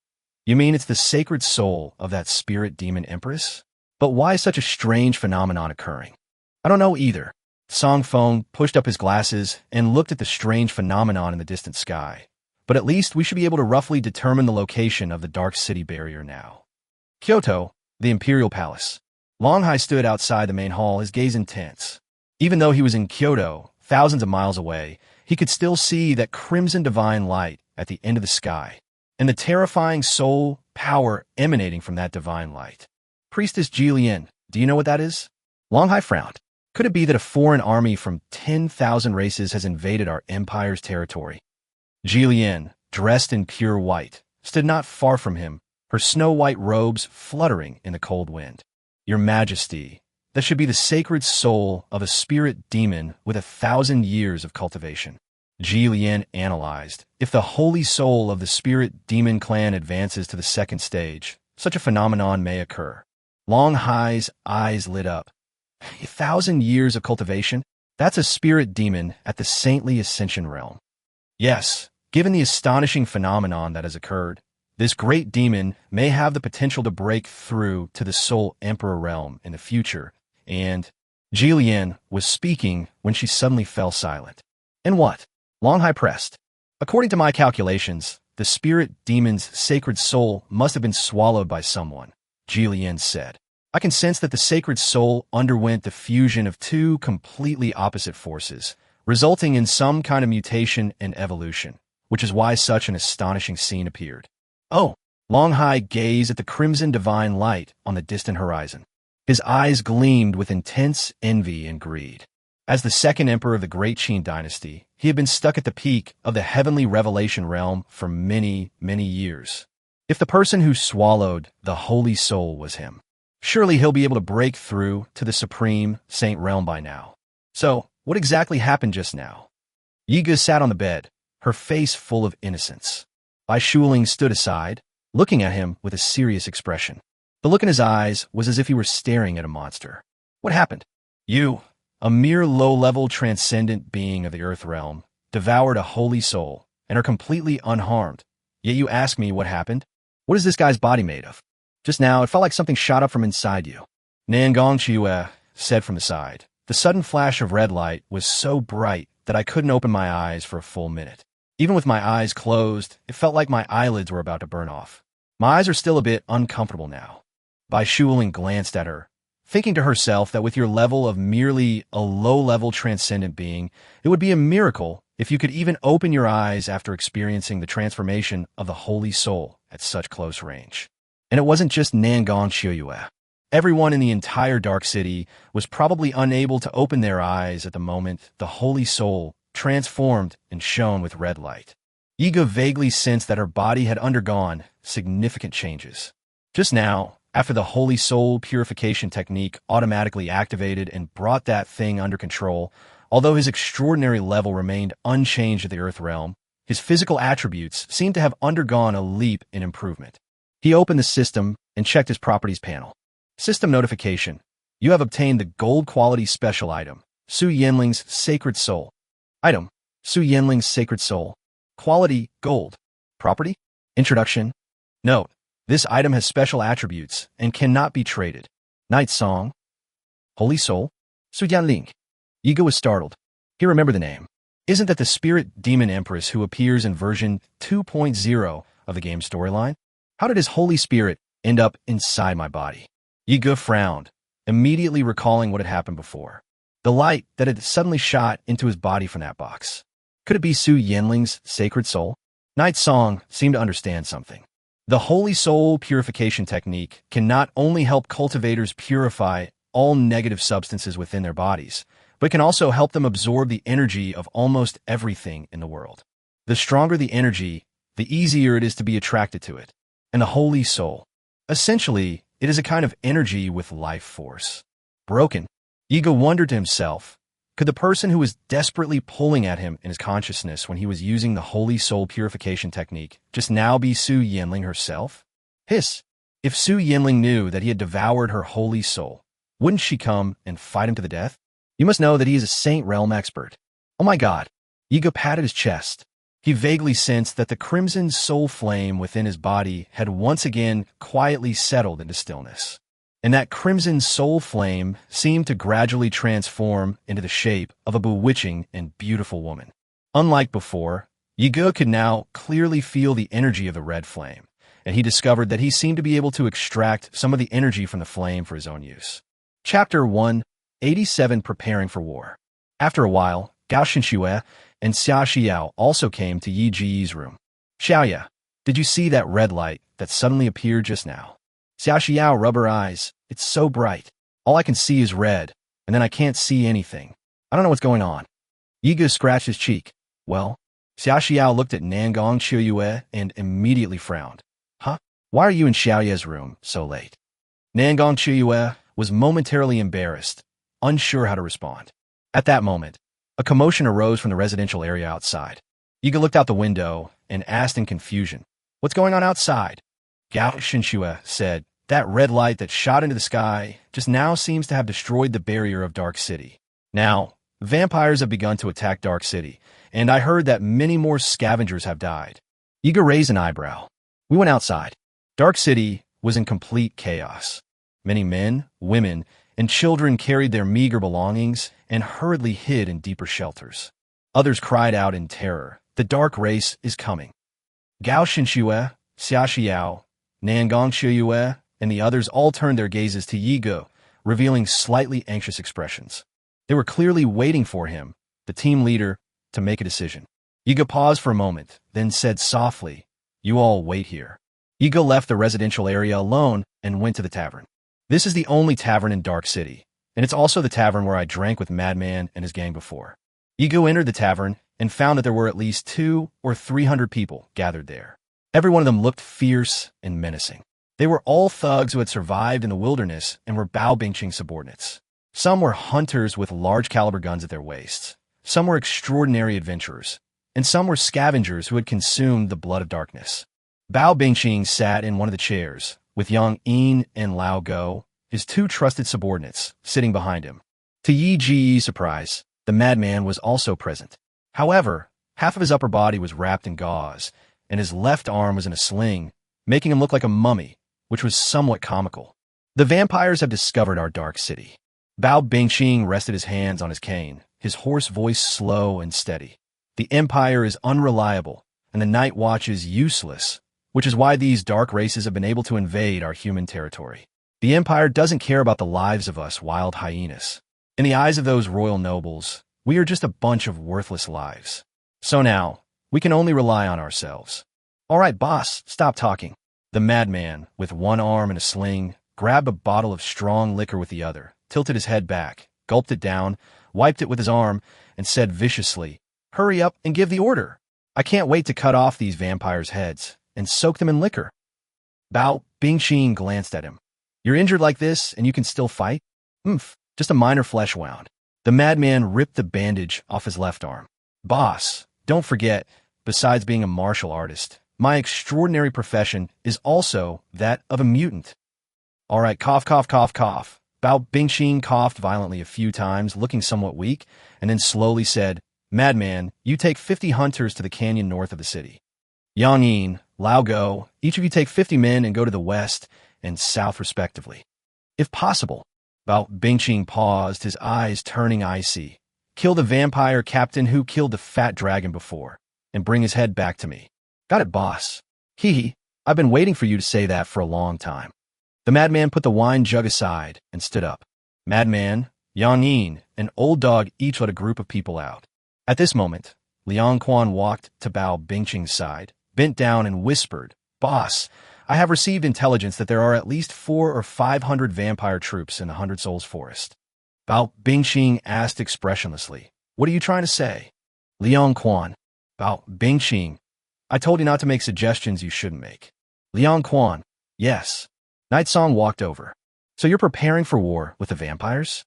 You mean it's the sacred soul of that spirit demon empress? But why is such a strange phenomenon occurring? I don't know either. Song Feng pushed up his glasses and looked at the strange phenomenon in the distant sky. But at least we should be able to roughly determine the location of the Dark City barrier now. Kyoto, the Imperial Palace. Longhai stood outside the main hall, his gaze intense. Even though he was in Kyoto, thousands of miles away, he could still see that crimson divine light at the end of the sky, and the terrifying soul power emanating from that divine light. Priestess Jillian, do you know what that is? Longhai frowned. Could it be that a foreign army from 10,000 races has invaded our empire's territory? Jillian, dressed in pure white, stood not far from him, her snow-white robes fluttering in the cold wind. Your Majesty, that should be the sacred soul of a spirit demon with 1,000 years of cultivation. Jillian analyzed. If the holy soul of the spirit demon clan advances to the second stage, such a phenomenon may occur. Longhai's eyes lit up. 1,000 years of cultivation? That's a spirit demon at the saintly ascension realm. Yes, given the astonishing phenomenon that has occurred, this great demon may have the potential to break through to the soul emperor realm in the future, and Jillian was speaking when she suddenly fell silent. And what? Longhai pressed. According to my calculations, the spirit demon's sacred soul must have been swallowed by someone, Jillian said. I can sense that the sacred soul underwent the fusion of two completely opposite forces, resulting in some kind of mutation and evolution, which is why such an astonishing scene appeared. Oh, Longhai gazed at the crimson divine light on the distant horizon. His eyes gleamed with intense envy and greed. As the second emperor of the Great Qin dynasty, he had been stuck at the peak of the heavenly revelation realm for many, many years. If the person who swallowed the holy soul was him, surely he'll be able to break through to the supreme saint realm by now. So, what exactly happened just now? Yiga sat on the bed, her face full of innocence. Bai Shuling stood aside, looking at him with a serious expression. The look in his eyes was as if he were staring at a monster. What happened? You, a mere low-level transcendent being of the earth realm, devoured a holy soul and are completely unharmed. Yet you ask me what happened? What is this guy's body made of? Just now, it felt like something shot up from inside you. Nangong Chiyue said from the side. The sudden flash of red light was so bright that I couldn't open my eyes for a full minute. Even with my eyes closed, it felt like my eyelids were about to burn off. My eyes are still a bit uncomfortable now. Bai Shuling glanced at her, thinking to herself that with your level of merely a low-level transcendent being, it would be a miracle if you could even open your eyes after experiencing the transformation of the holy soul at such close range. And it wasn't just Nangong Chiyue. Everyone in the entire Dark City was probably unable to open their eyes at the moment the holy soul transformed and shone with red light. Yiga vaguely sensed that her body had undergone significant changes. Just now, after the holy soul purification technique automatically activated and brought that thing under control, although his extraordinary level remained unchanged at the earth realm, his physical attributes seemed to have undergone a leap in improvement. He opened the system and checked his properties panel. System notification. You have obtained the gold quality special item, Su Yanling's Sacred Soul. Item, Su Yanling's Sacred Soul. Quality, gold. Property? Introduction. Note, this item has special attributes and cannot be traded. Night Song. Holy Soul. Su Yanling. Yiga was startled. He remembered the name. Isn't that the spirit demon empress who appears in version 2.0 of the game's storyline? How did his holy spirit end up inside my body? Yiga frowned, immediately recalling what had happened before. The light that had suddenly shot into his body from that box. Could it be Su Yanling's sacred soul? Night Song seemed to understand something. The holy soul purification technique can not only help cultivators purify all negative substances within their bodies, but can also help them absorb the energy of almost everything in the world. The stronger the energy, the easier it is to be attracted to it. And the holy soul. Essentially, it is a kind of energy with life force. Broken. Yiga wondered to himself, Could the person who was desperately pulling at him in his consciousness when he was using the holy soul purification technique just now be Su Yanling herself? Hiss! If Su Yanling knew that he had devoured her holy soul, wouldn't she come and fight him to the death? You must know that he is a Saint Realm expert. Oh my god. Ego patted his chest. He vaguely sensed that the crimson soul flame within his body had once again quietly settled into stillness. And that crimson soul flame seemed to gradually transform into the shape of a bewitching and beautiful woman. Unlike before, Yigo could now clearly feel the energy of the red flame, and he discovered that he seemed to be able to extract some of the energy from the flame for his own use. Chapter 187 Preparing for War. After a while, Gao Xinxue and Xia Xiao also came to Yi Ji's room. Xiaoya, did you see that red light that suddenly appeared just now? Xia Xiao rubbed her eyes. It's so bright. All I can see is red, and then I can't see anything. I don't know what's going on. Yigo scratched his cheek. Well, Xia Xiao looked at Nangong Qiuyue and immediately frowned. Huh? Why are you in Xiaoya's room so late? Nangong Qiuyue was momentarily embarrassed, unsure how to respond. At that moment, a commotion arose from the residential area outside. Yigo looked out the window and asked in confusion, "What's going on outside?" Gao Xinxue said, "That red light that shot into the sky just now seems to have destroyed the barrier of Dark City. Now, vampires have begun to attack Dark City, and I heard that many more scavengers have died." Yigo raised an eyebrow. We went outside. Dark City was in complete chaos. Many men, women, and children carried their meager belongings and hurriedly hid in deeper shelters. Others cried out in terror, "The dark race is coming." Gao Xinxue, Xia Xiao, Nangong Qiuyue, and the others all turned their gazes to Yigo, revealing slightly anxious expressions. They were clearly waiting for him, the team leader, to make a decision. Yigo paused for a moment, then said softly, "You all wait here." Yigo left the residential area alone and went to the tavern. This is the only tavern in Dark City, and it's also the tavern where I drank with Madman and his gang before. Yigo entered the tavern and found that there were at least 200 or 300 people gathered there. Every one of them looked fierce and menacing. They were all thugs who had survived in the wilderness and were Bao Bingqing subordinates. Some were hunters with large caliber guns at their waists. Some were extraordinary adventurers, and some were scavengers who had consumed the blood of darkness. Bao Bingqing sat in one of the chairs, with Yang Yin and Lao Go, his 2 trusted subordinates, sitting behind him. To Yi Ji's surprise, the madman was also present. However, half of his upper body was wrapped in gauze, and his left arm was in a sling, making him look like a mummy, which was somewhat comical. The vampires have discovered our Dark City. Bao Bingqing rested his hands on his cane, his hoarse voice slow and steady. The Empire is unreliable, and the Night Watch is useless, which is why these dark races have been able to invade our human territory. The Empire doesn't care about the lives of us wild hyenas. In the eyes of those royal nobles, we are just a bunch of worthless lives. So now, we can only rely on ourselves. All right, boss, stop talking. The madman, with one arm in a sling, grabbed a bottle of strong liquor with the other, tilted his head back, gulped it down, wiped it with his arm, and said viciously, "Hurry up and give the order. I can't wait to cut off these vampires' heads and soak them in liquor." Bao Bingqing glanced at him. "You're injured like this, and you can still fight?" Just a minor flesh wound." The madman ripped the bandage off his left arm. "Boss, don't forget, besides being a martial artist, my extraordinary profession is also that of a mutant." "All right, cough, cough, cough, cough." Bao Bingqing coughed violently a few times, looking somewhat weak, and then slowly said, "Madman, you take 50 hunters to the canyon north of the city. Yang Yin, Lao Go, each of you take 50 men and go to the west and south respectively. If possible." Bao Bingqing paused, his eyes turning icy. "Kill the vampire captain who killed the fat dragon before, and bring his head back to me." "Got it, boss." "Hee, I've been waiting for you to say that for a long time." The madman put the wine jug aside and stood up. Madman, Yang Yin, and Old Dog each led a group of people out. At this moment, Liang Quan walked to Bao Bingqing's side, bent down and whispered, "Boss, I have received intelligence that there are at least 400 or 500 vampire troops in the 100 Souls Forest." Bao Bingqing asked expressionlessly, "What are you trying to say?" Liang Quan, Bao Bingqing, "I told you not to make suggestions you shouldn't make." Liang Quan, "Yes." Night Song walked over. "So you're preparing for war with the vampires?"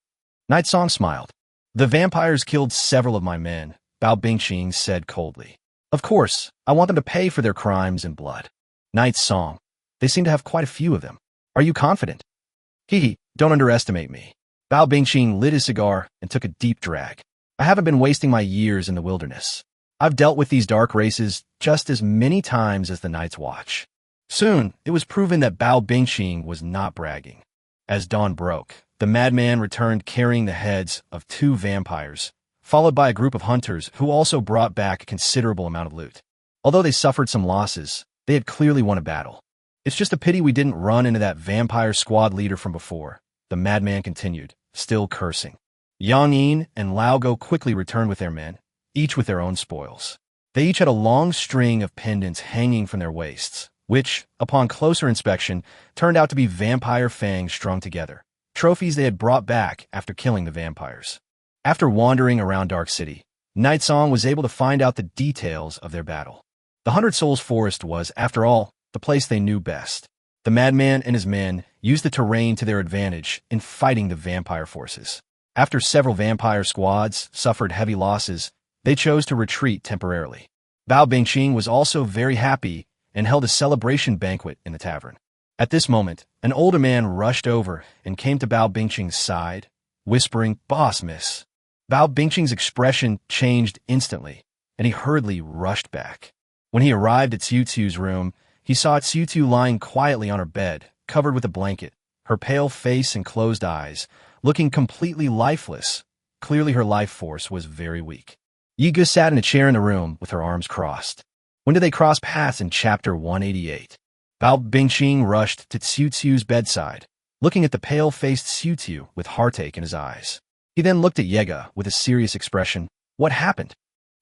Night Song smiled. The vampires killed several of my men, Bao Bingqing said coldly. Of course, I want them to pay for their crimes and blood. Knight's song. They seem to have quite a few of them. Are you confident? Hee, don't underestimate me. Bao Bingqing lit his cigar and took a deep drag. I haven't been wasting my years in the wilderness. I've dealt with these dark races just as many times as the Night's Watch. Soon, it was proven that Bao Bingqing was not bragging. As dawn broke, the madman returned carrying the heads of 2 vampires, followed by a group of hunters who also brought back a considerable amount of loot. Although they suffered some losses, they had clearly won a battle. It's just a pity we didn't run into that vampire squad leader from before, the madman continued, still cursing. Yang Yin and Lao Go quickly returned with their men, each with their own spoils. They each had a long string of pendants hanging from their waists, which, upon closer inspection, turned out to be vampire fangs strung together, trophies they had brought back after killing the vampires. After wandering around Dark City, Night Song was able to find out the details of their battle. The 100 Souls Forest was, after all, the place they knew best. The madman and his men used the terrain to their advantage in fighting the vampire forces. After several vampire squads suffered heavy losses, they chose to retreat temporarily. Bao Bingqing was also very happy and held a celebration banquet in the tavern. At this moment, an older man rushed over and came to Bao Bingqing's side, whispering, "Boss, miss." Bao Bingqing's expression changed instantly, and he hurriedly rushed back. When he arrived at Xiu Tu's room, he saw Xiu Tu lying quietly on her bed, covered with a blanket, her pale face and closed eyes, looking completely lifeless. Clearly her life force was very weak. Yiga sat in a chair in the room with her arms crossed. When did they cross paths in chapter 188? Bao Bingqing rushed to Xiu Tu's bedside, looking at the pale-faced Xiu Tu with heartache in his eyes. He then looked at Yiga with a serious expression. What happened?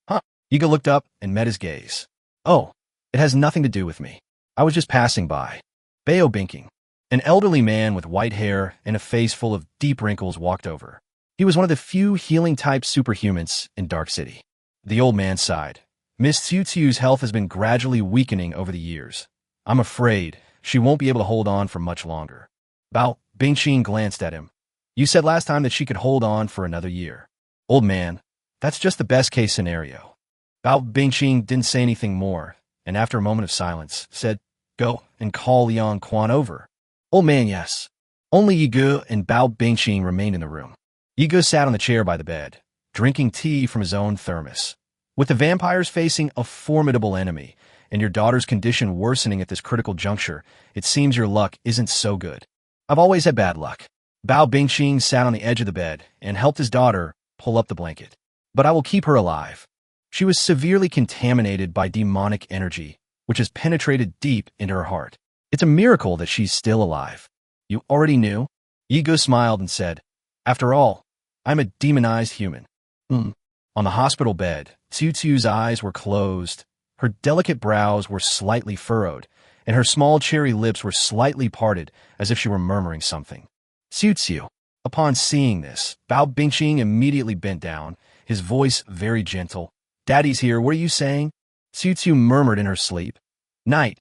Huh? Yiga looked up and met his gaze. Oh, it has nothing to do with me. I was just passing by. Bao Bingqing, an elderly man with white hair and a face full of deep wrinkles, walked over. He was one of the few healing-type superhumans in Dark City. The old man sighed. Miss Xiu Tu's health has been gradually weakening over the years. I'm afraid she won't be able to hold on for much longer. Bao Bingqing glanced at him. You said last time that she could hold on for another year. Old man, that's just the best-case scenario. Bao Bingqing didn't say anything more, and after a moment of silence, said, Go and call Liang Quan over. Old man, yes. Only Yigu and Bao Bingqing remained in the room. Yigu sat on the chair by the bed, drinking tea from his own thermos. With the vampires facing a formidable enemy, and your daughter's condition worsening at this critical juncture, it seems your luck isn't so good. I've always had bad luck. Bao Bingqing sat on the edge of the bed and helped his daughter pull up the blanket. But I will keep her alive. She was severely contaminated by demonic energy, which has penetrated deep into her heart. It's a miracle that she's still alive. You already knew? Yigu smiled and said, After all, I'm a demonized human. On the hospital bed, Xiu Tu's eyes were closed. Her delicate brows were slightly furrowed, and her small cherry lips were slightly parted as if she were murmuring something. Xiu Tu. Upon seeing this, Bao Bingqing immediately bent down, his voice very gentle. Daddy's here, what are you saying? Xiu Tu murmured in her sleep. Night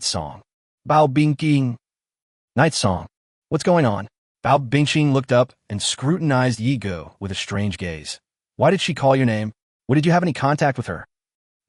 song. Bao Bingqing. Night song. What's going on? Bao Bingqing looked up and scrutinized Yigu with a strange gaze. Why did she call your name? What, did you have any contact with her?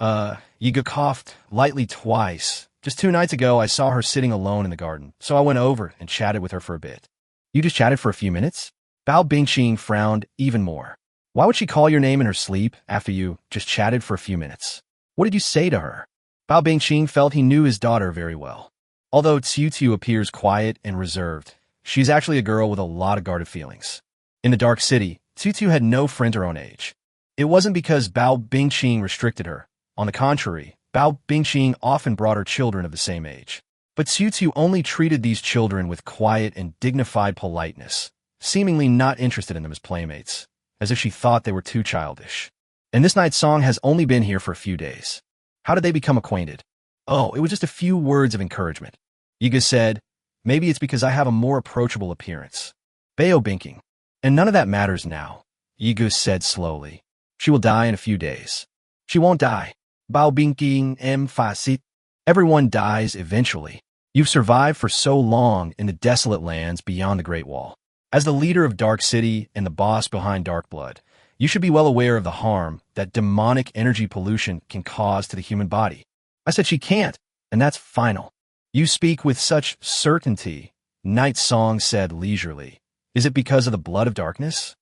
Yigu coughed lightly twice. Just 2 nights ago, I saw her sitting alone in the garden, so I went over and chatted with her for a bit. You just chatted for a few minutes? Bao Bingqing frowned even more. Why would she call your name in her sleep after you just chatted for a few minutes? What did you say to her? Bao Bingqing felt he knew his daughter very well. Although Xiu Tu appears quiet and reserved, she's actually a girl with a lot of guarded feelings. In the Dark City, Xiu Tu had no friend her own age. It wasn't because Bao Bingqing restricted her. On the contrary, Bao Bingqing often brought her children of the same age. But Xiu Tu only treated these children with quiet and dignified politeness, seemingly not interested in them as playmates, as if she thought they were too childish. And this night's song has only been here for a few days. How did they become acquainted? Oh, it was just a few words of encouragement. Yiga said, Maybe it's because I have a more approachable appearance. Bao Bingqing. And none of that matters now, Yigu said slowly. She will die in a few days. She won't die. Bao Bingqing emphasized. Everyone dies eventually. You've survived for so long in the desolate lands beyond the Great Wall. As the leader of Dark City and the boss behind Dark Blood, You should be well aware of the harm that demonic energy pollution can cause to the human body. I said she can't, and that's final. You speak with such certainty, Night Song said leisurely. Is it because of the blood of darkness?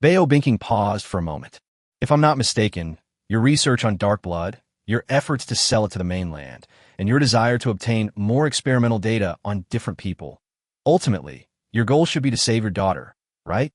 Bao Binking paused for a moment. If I'm not mistaken, your research on dark blood, your efforts to sell it to the mainland, and your desire to obtain more experimental data on different people. Ultimately, your goal should be to save your daughter, right?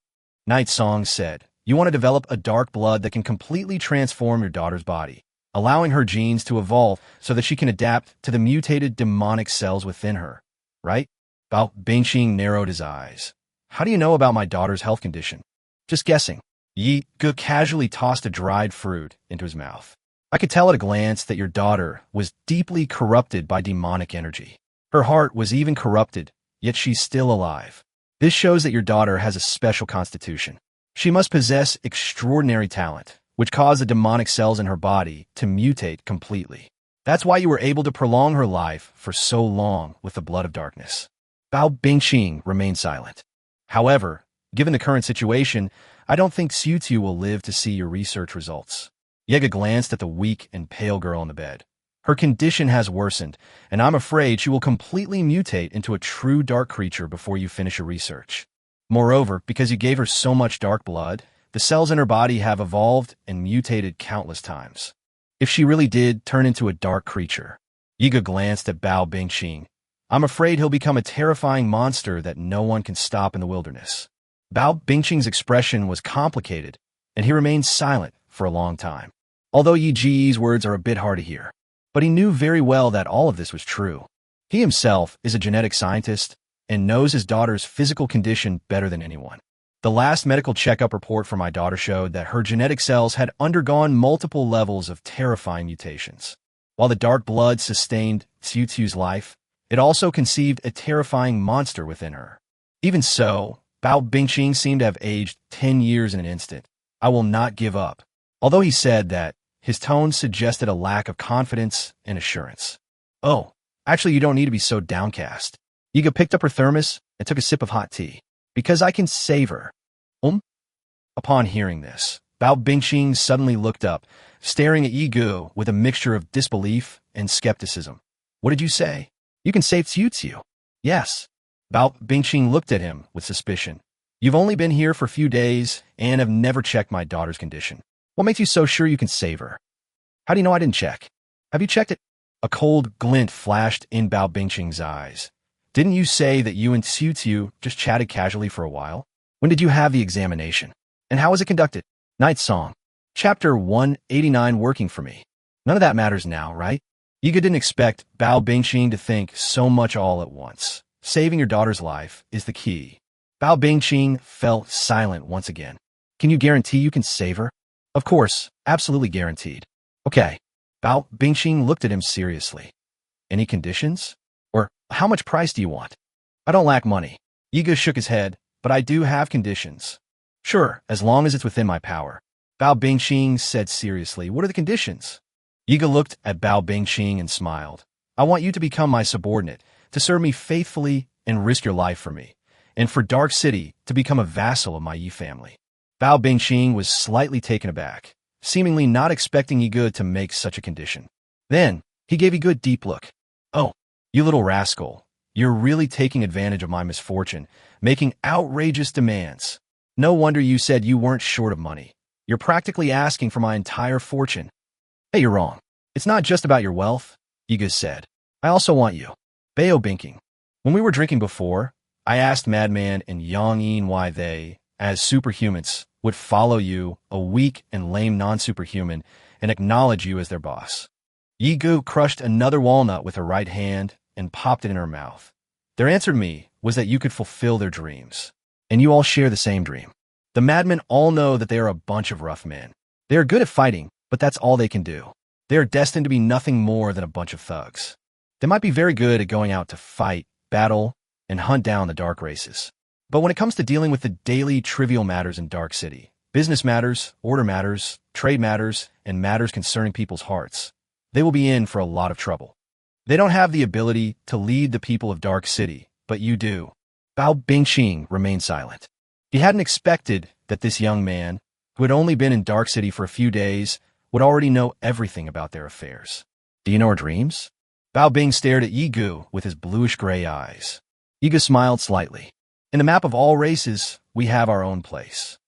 Night Song said, you want to develop a dark blood that can completely transform your daughter's body, allowing her genes to evolve so that she can adapt to the mutated demonic cells within her, right? Bao Bingqing narrowed his eyes. How do you know about my daughter's health condition? Just guessing. Yi Ge casually tossed a dried fruit into his mouth. I could tell at a glance that your daughter was deeply corrupted by demonic energy. Her heart was even corrupted, yet she's still alive. This shows that your daughter has a special constitution. She must possess extraordinary talent, which caused the demonic cells in her body to mutate completely. That's why you were able to prolong her life for so long with the blood of darkness. Bao Bingqing remained silent. However, given the current situation, I don't think Xiutu will live to see your research results. Yega glanced at the weak and pale girl on the bed. Her condition has worsened, and I'm afraid she will completely mutate into a true dark creature before you finish your research. Moreover, because you gave her so much dark blood, the cells in her body have evolved and mutated countless times. If she really did turn into a dark creature, Yiga glanced at Bao Bingqing. I'm afraid he'll become a terrifying monster that no one can stop in the wilderness. Bao Bingqing's expression was complicated, and he remained silent for a long time. Although Yi Ji's words are a bit hard to hear, but he knew very well that all of this was true. He himself is a genetic scientist and knows his daughter's physical condition better than anyone. The last medical checkup report for my daughter showed that her genetic cells had undergone multiple levels of terrifying mutations. While the dark blood sustained Xiutu's life, it also conceived a terrifying monster within her. Even so, Bao Bingqing seemed to have aged 10 years in an instant. I will not give up. Although he said that, his tone suggested a lack of confidence and assurance. Oh, actually you don't need to be so downcast. Yiga picked up her thermos and took a sip of hot tea. Because I can save her. Upon hearing this, Bao Bingqing suddenly looked up, staring at Yigu with a mixture of disbelief and skepticism. What did you say? You can save Xiutu. Yes. Bao Bingqing looked at him with suspicion. You've only been here for a few days and have never checked my daughter's condition. What makes you so sure you can save her? How do you know I didn't check? Have you checked it? A cold glint flashed in Bao Bingqing's eyes. Didn't you say that you and Xiutu just chatted casually for a while? When did you have the examination? And how was it conducted? Night Song. Chapter 189 working for me. None of that matters now, right? Yiga didn't expect Bao Bingqing to think so much all at once. Saving your daughter's life is the key. Bao Bingqing fell silent once again. Can you guarantee you can save her? Of course, absolutely guaranteed. Okay. Bao Bingqing looked at him seriously. Any conditions? Or, how much price do you want? I don't lack money. Yiga shook his head, but I do have conditions. Sure, as long as it's within my power. Bao Bingqing said seriously, what are the conditions? Yiga looked at Bao Bingqing and smiled. I want you to become my subordinate, to serve me faithfully and risk your life for me, and for Dark City to become a vassal of my Yi family. Bao Bingqing was slightly taken aback, seemingly not expecting Yiga to make such a condition. Then, he gave Yiga a deep look. Oh, you little rascal, you're really taking advantage of my misfortune, making outrageous demands. No wonder you said you weren't short of money. You're practically asking for my entire fortune. Hey, you're wrong. It's not just about your wealth, Yiga said. I also want you. Bao Binking. When we were drinking before, I asked Madman and Yang why they, as superhumans, would follow you, a weak and lame non-superhuman, and acknowledge you as their boss. Yigu crushed another walnut with her right hand and popped it in her mouth. Their answer to me was that you could fulfill their dreams. And you all share the same dream. The madmen all know that they are a bunch of rough men. They are good at fighting, but that's all they can do. They are destined to be nothing more than a bunch of thugs. They might be very good at going out to fight, battle, and hunt down the dark races. But when it comes to dealing with the daily trivial matters in Dark City, business matters, order matters, trade matters, and matters concerning people's hearts, they will be in for a lot of trouble. They don't have the ability to lead the people of Dark City, but you do. Bao Bingqing remained silent. He hadn't expected that this young man, who had only been in Dark City for a few days, would already know everything about their affairs. Do you know her dreams? Bao Bing stared at Yigu with his bluish-gray eyes. Yigu smiled slightly. In the map of all races, we have our own place.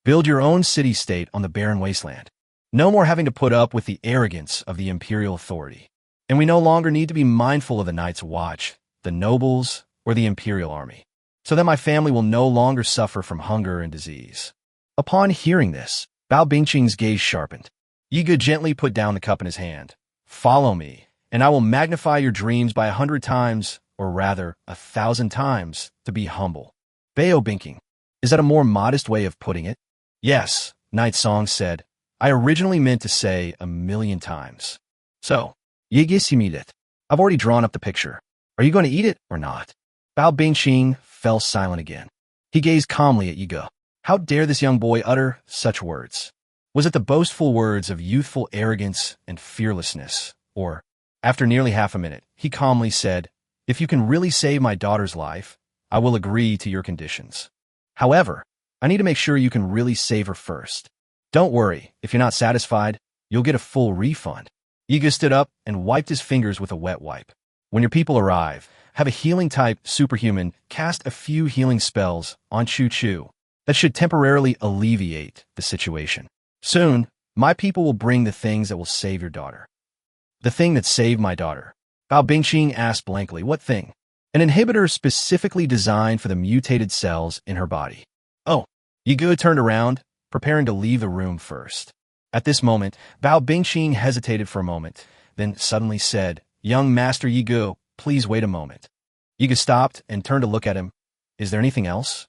Build your own city-state on the barren wasteland. No more having to put up with the arrogance of the imperial authority. And we no longer need to be mindful of the Night's Watch, the nobles, or the imperial army, so that my family will no longer suffer from hunger and disease. Upon hearing this, Bao Bingqing's gaze sharpened. Yigu gently put down the cup in his hand. Follow me, and I will magnify your dreams by 100 times, or rather, 1,000 times, to be humble. Bao Bingqing, is that a more modest way of putting it? Yes, Night Song said. I originally meant to say 1,000,000 times. So, Yigisimidit. I've already drawn up the picture. Are you going to eat it or not? Bao Bingqing fell silent again. He gazed calmly at Yigu. How dare this young boy utter such words? Was it the boastful words of youthful arrogance and fearlessness? Or, after nearly half a minute, he calmly said, if you can really save my daughter's life, I will agree to your conditions. However, I need to make sure you can really save her first. Don't worry, if you're not satisfied, you'll get a full refund. Yigu stood up and wiped his fingers with a wet wipe. When your people arrive, have a healing-type superhuman cast a few healing spells on Chu-Chu that should temporarily alleviate the situation. Soon, my people will bring the things that will save your daughter. The thing that saved my daughter. Bao Bingqing asked blankly, what thing? An inhibitor specifically designed for the mutated cells in her body. Oh, Yigu turned around, preparing to leave the room first. At this moment, Bao Bingqing hesitated for a moment, then suddenly said, young Master Yigu, please wait a moment. Yigu stopped and turned to look at him. Is there anything else?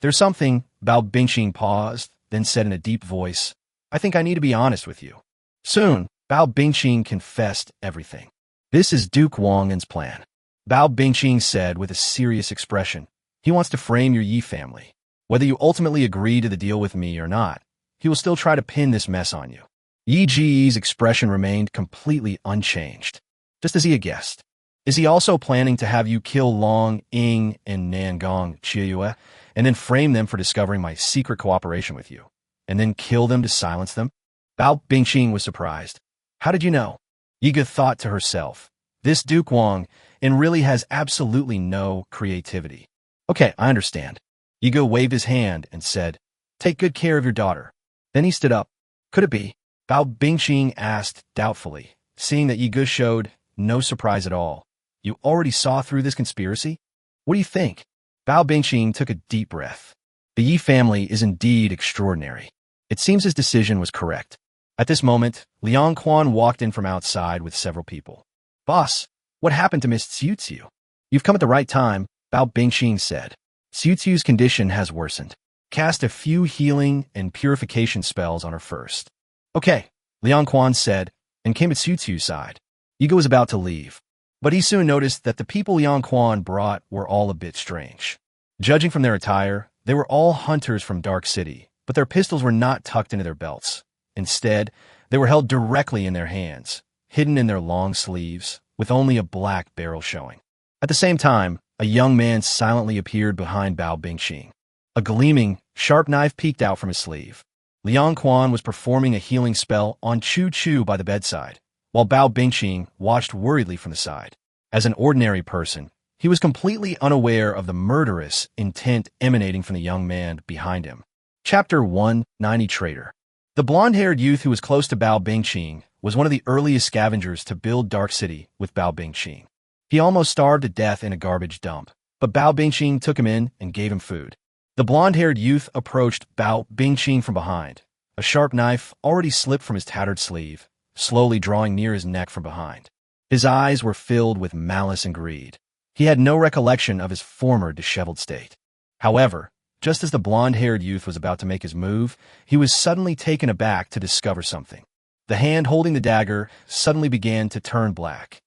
There's something. Bao Bingqing paused, then said in a deep voice, I think I need to be honest with you. Soon, Bao Bingqing confessed everything. This is Duke Wangan's plan. Bao Bingqing said with a serious expression. He wants to frame your Yi family. Whether you ultimately agree to the deal with me or not, he will still try to pin this mess on you. Yi Ji's expression remained completely unchanged, just as he had guessed. Is he also planning to have you kill Long, Ying, and Nangong Chiuyue, and then frame them for discovering my secret cooperation with you, and then kill them to silence them? Bao Bingqing was surprised. How did you know? Yigu thought to herself, this Duke Wang and really has absolutely no creativity. Okay, I understand. Yigu waved his hand and said, take good care of your daughter. Then he stood up. Could it be? Bao Bingqing asked doubtfully, seeing that Yigu showed no surprise at all. You already saw through this conspiracy? What do you think? Bao Bingqing took a deep breath. The Yi family is indeed extraordinary. It seems his decision was correct. At this moment, Liang Quan walked in from outside with several people. Boss, what happened to Miss Xiuqiu? You've come at the right time, Bao Bingqing said. Xiuqiu's condition has worsened. Cast a few healing and purification spells on her first. Okay, Liang Quan said, and came at Xiuqiu's side. Yigu was about to leave, but he soon noticed that the people Liang Quan brought were all a bit strange. Judging from their attire, they were all hunters from Dark City, but their pistols were not tucked into their belts. Instead, they were held directly in their hands, hidden in their long sleeves, with only a black barrel showing. At the same time, a young man silently appeared behind Bao Bingqing. A gleaming, sharp knife peeked out from his sleeve. Liang Quan was performing a healing spell on Chu-Chu by the bedside, while Bao Bingqing watched worriedly from the side. As an ordinary person, he was completely unaware of the murderous intent emanating from the young man behind him. Chapter 190 Traitor. The blonde-haired youth who was close to Bao Bingqing was one of the earliest scavengers to build Dark City with Bao Bingqing. He almost starved to death in a garbage dump, but Bao Bingqing took him in and gave him food. The blonde-haired youth approached Bao Bingqing from behind. A sharp knife already slipped from his tattered sleeve, slowly drawing near his neck from behind. His eyes were filled with malice and greed. He had no recollection of his former disheveled state. However, just as the blonde-haired youth was about to make his move, he was suddenly taken aback to discover something. The hand holding the dagger suddenly began to turn black.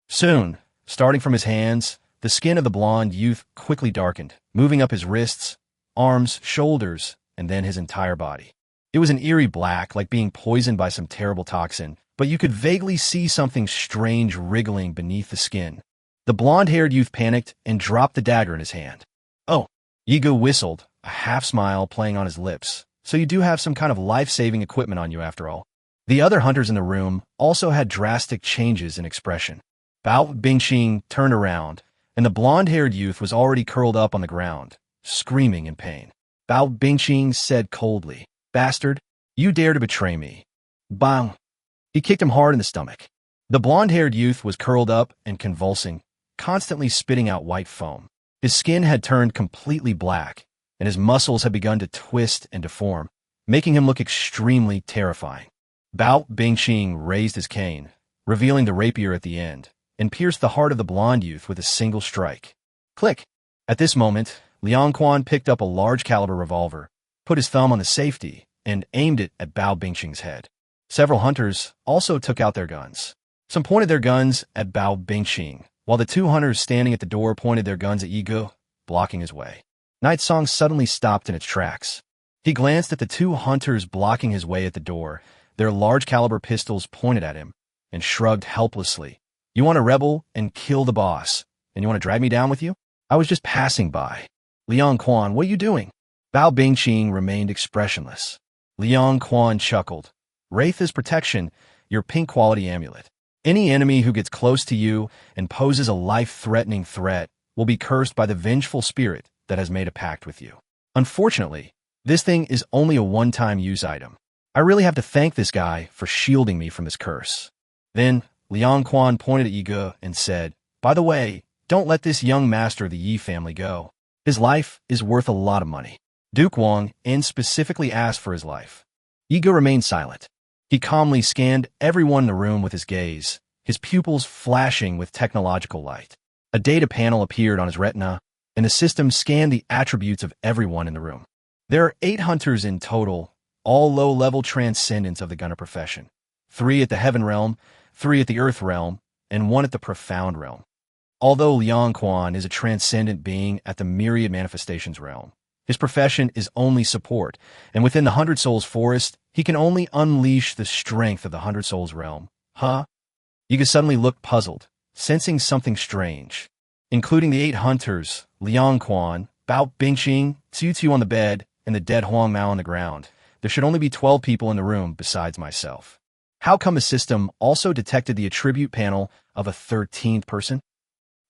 Soon, starting from his hands, the skin of the blonde youth quickly darkened, moving up his wrists, arms, shoulders, and then his entire body. It was an eerie black, like being poisoned by some terrible toxin, but you could vaguely see something strange wriggling beneath the skin. The blonde-haired youth panicked and dropped the dagger in his hand. Oh, Yigu whistled, a half-smile playing on his lips. So you do have some kind of life-saving equipment on you after all. The other hunters in the room also had drastic changes in expression. Bao Bingqing turned around, and the blonde-haired youth was already curled up on the ground, screaming in pain. Bao Bingqing said coldly, "Bastard, you dare to betray me." Bang! He kicked him hard in the stomach. The blonde-haired youth was curled up and convulsing, constantly spitting out white foam. His skin had turned completely black, and his muscles had begun to twist and deform, making him look extremely terrifying. Bao Bingqing raised his cane, revealing the rapier at the end, and pierced the heart of the blonde youth with a single strike. Click! At this moment, Liang Quan picked up a large-caliber revolver, put his thumb on the safety, and aimed it at Bao Bingqing's head. Several hunters also took out their guns. Some pointed their guns at Bao Bingqing, while the two hunters standing at the door pointed their guns at Yigo, blocking his way. Night Song suddenly stopped in its tracks. He glanced at the two hunters blocking his way at the door, their large-caliber pistols pointed at him, and shrugged helplessly. "You want to rebel and kill the boss, and you want to drag me down with you? I was just passing by." "Liang Quan, what are you doing?" Bao Bingqing remained expressionless. Liang Quan chuckled. "Wraith's protection, your pink quality amulet. Any enemy who gets close to you and poses a life-threatening threat will be cursed by the vengeful spirit that has made a pact with you. Unfortunately, this thing is only a one-time use item. I really have to thank this guy for shielding me from this curse." Then, Liang Quan pointed at Yiga and said, "By the way, don't let this young master of the Yi family go. His life is worth a lot of money." Duke Wang specifically asked for his life. Yiga remained silent. He calmly scanned everyone in the room with his gaze, his pupils flashing with technological light. A data panel appeared on his retina, and the system scanned the attributes of everyone in the room. There are 8 hunters in total, all low-level transcendents of the gunner profession. 3 at the heaven realm, 3 at the earth realm, and 1 at the profound realm. Although Liang Quan is a transcendent being at the myriad manifestations realm, his profession is only support, and within the 100 Souls forest, he can only unleash the strength of the 100 Souls realm. Huh? Yiga suddenly looked puzzled, sensing something strange. Including the 8 hunters, Liang Quan, Bao Bingqing, Tiu on the bed, and the dead Huang Mao on the ground, there should only be 12 people in the room besides myself. How come the system also detected the attribute panel of a 13th person?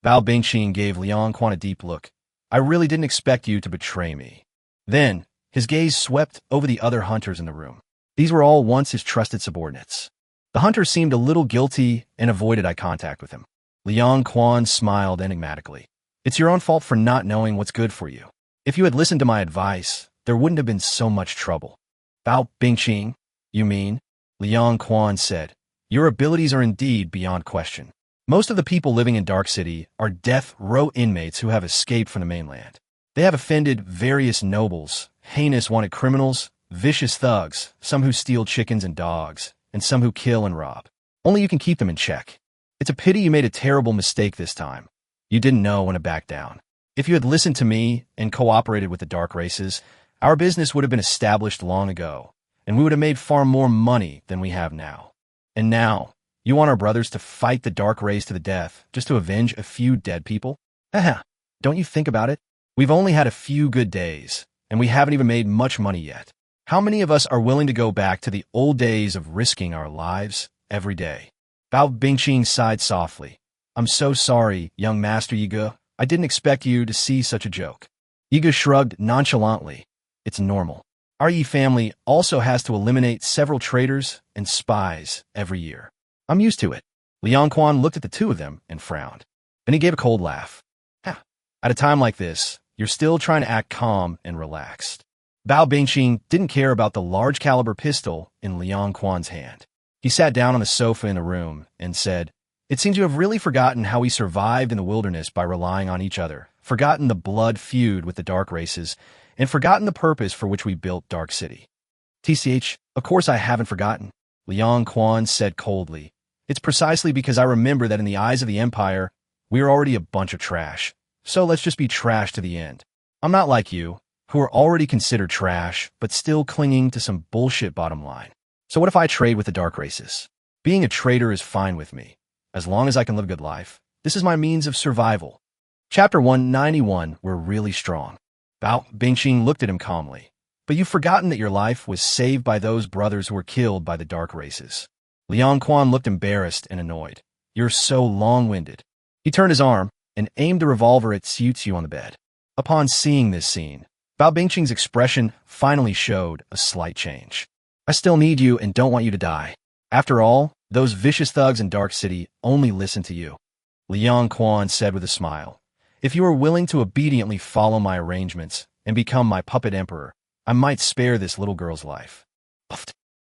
Bao Bingqing gave Liang Quan a deep look. "I really didn't expect you to betray me." Then, his gaze swept over the other hunters in the room. These were all once his trusted subordinates. The hunters seemed a little guilty and avoided eye contact with him. Liang Quan smiled enigmatically. "It's your own fault for not knowing what's good for you. If you had listened to my advice, there wouldn't have been so much trouble." "Bao Bingqing, you mean?" Liang Quan said. "Your abilities are indeed beyond question. Most of the people living in Dark City are death row inmates who have escaped from the mainland. They have offended various nobles, heinous wanted criminals, vicious thugs, some who steal chickens and dogs, and some who kill and rob. Only you can keep them in check. It's a pity you made a terrible mistake this time. You didn't know when to back down. If you had listened to me and cooperated with the dark races, our business would have been established long ago, and we would have made far more money than we have now. And now, you want our brothers to fight the dark race to the death just to avenge a few dead people? Haha, don't you think about it? We've only had a few good days, and we haven't even made much money yet. How many of us are willing to go back to the old days of risking our lives every day?" Bao Bingqing sighed softly. "I'm so sorry, young Master Yiga. I didn't expect you to see such a joke." Yiga shrugged nonchalantly. "It's normal. Our Yi family also has to eliminate several traitors and spies every year. I'm used to it." Liang Quan looked at the two of them and frowned. Then he gave a cold laugh. "At a time like this, you're still trying to act calm and relaxed." Bao Bingqing didn't care about the large-caliber pistol in Liang Quan's hand. He sat down on the sofa in the room and said, "It seems you have really forgotten how we survived in the wilderness by relying on each other, forgotten the blood feud with the dark races, and forgotten the purpose for which we built Dark City." "TCH, of course I haven't forgotten," Liang Quan said coldly. "It's precisely because I remember that in the eyes of the Empire, we're already a bunch of trash. So let's just be trash to the end. I'm not like you, who are already considered trash, but still clinging to some bullshit bottom line. So what if I trade with the dark races? Being a traitor is fine with me. As long as I can live a good life, this is my means of survival." Chapter 191, We're Really Strong. Bao Bingqing looked at him calmly. But you've forgotten that your life was saved by those brothers who were killed by the dark races. Liang Quan looked embarrassed and annoyed. You're so long-winded. He turned his arm and aimed the revolver at Xiu Qiu on the bed. Upon seeing this scene, Bao Bingqing's expression finally showed a slight change. I still need you and don't want you to die. After all, those vicious thugs in Dark City only listen to you. Liang Quan said with a smile, if you are willing to obediently follow my arrangements and become my puppet emperor, I might spare this little girl's life.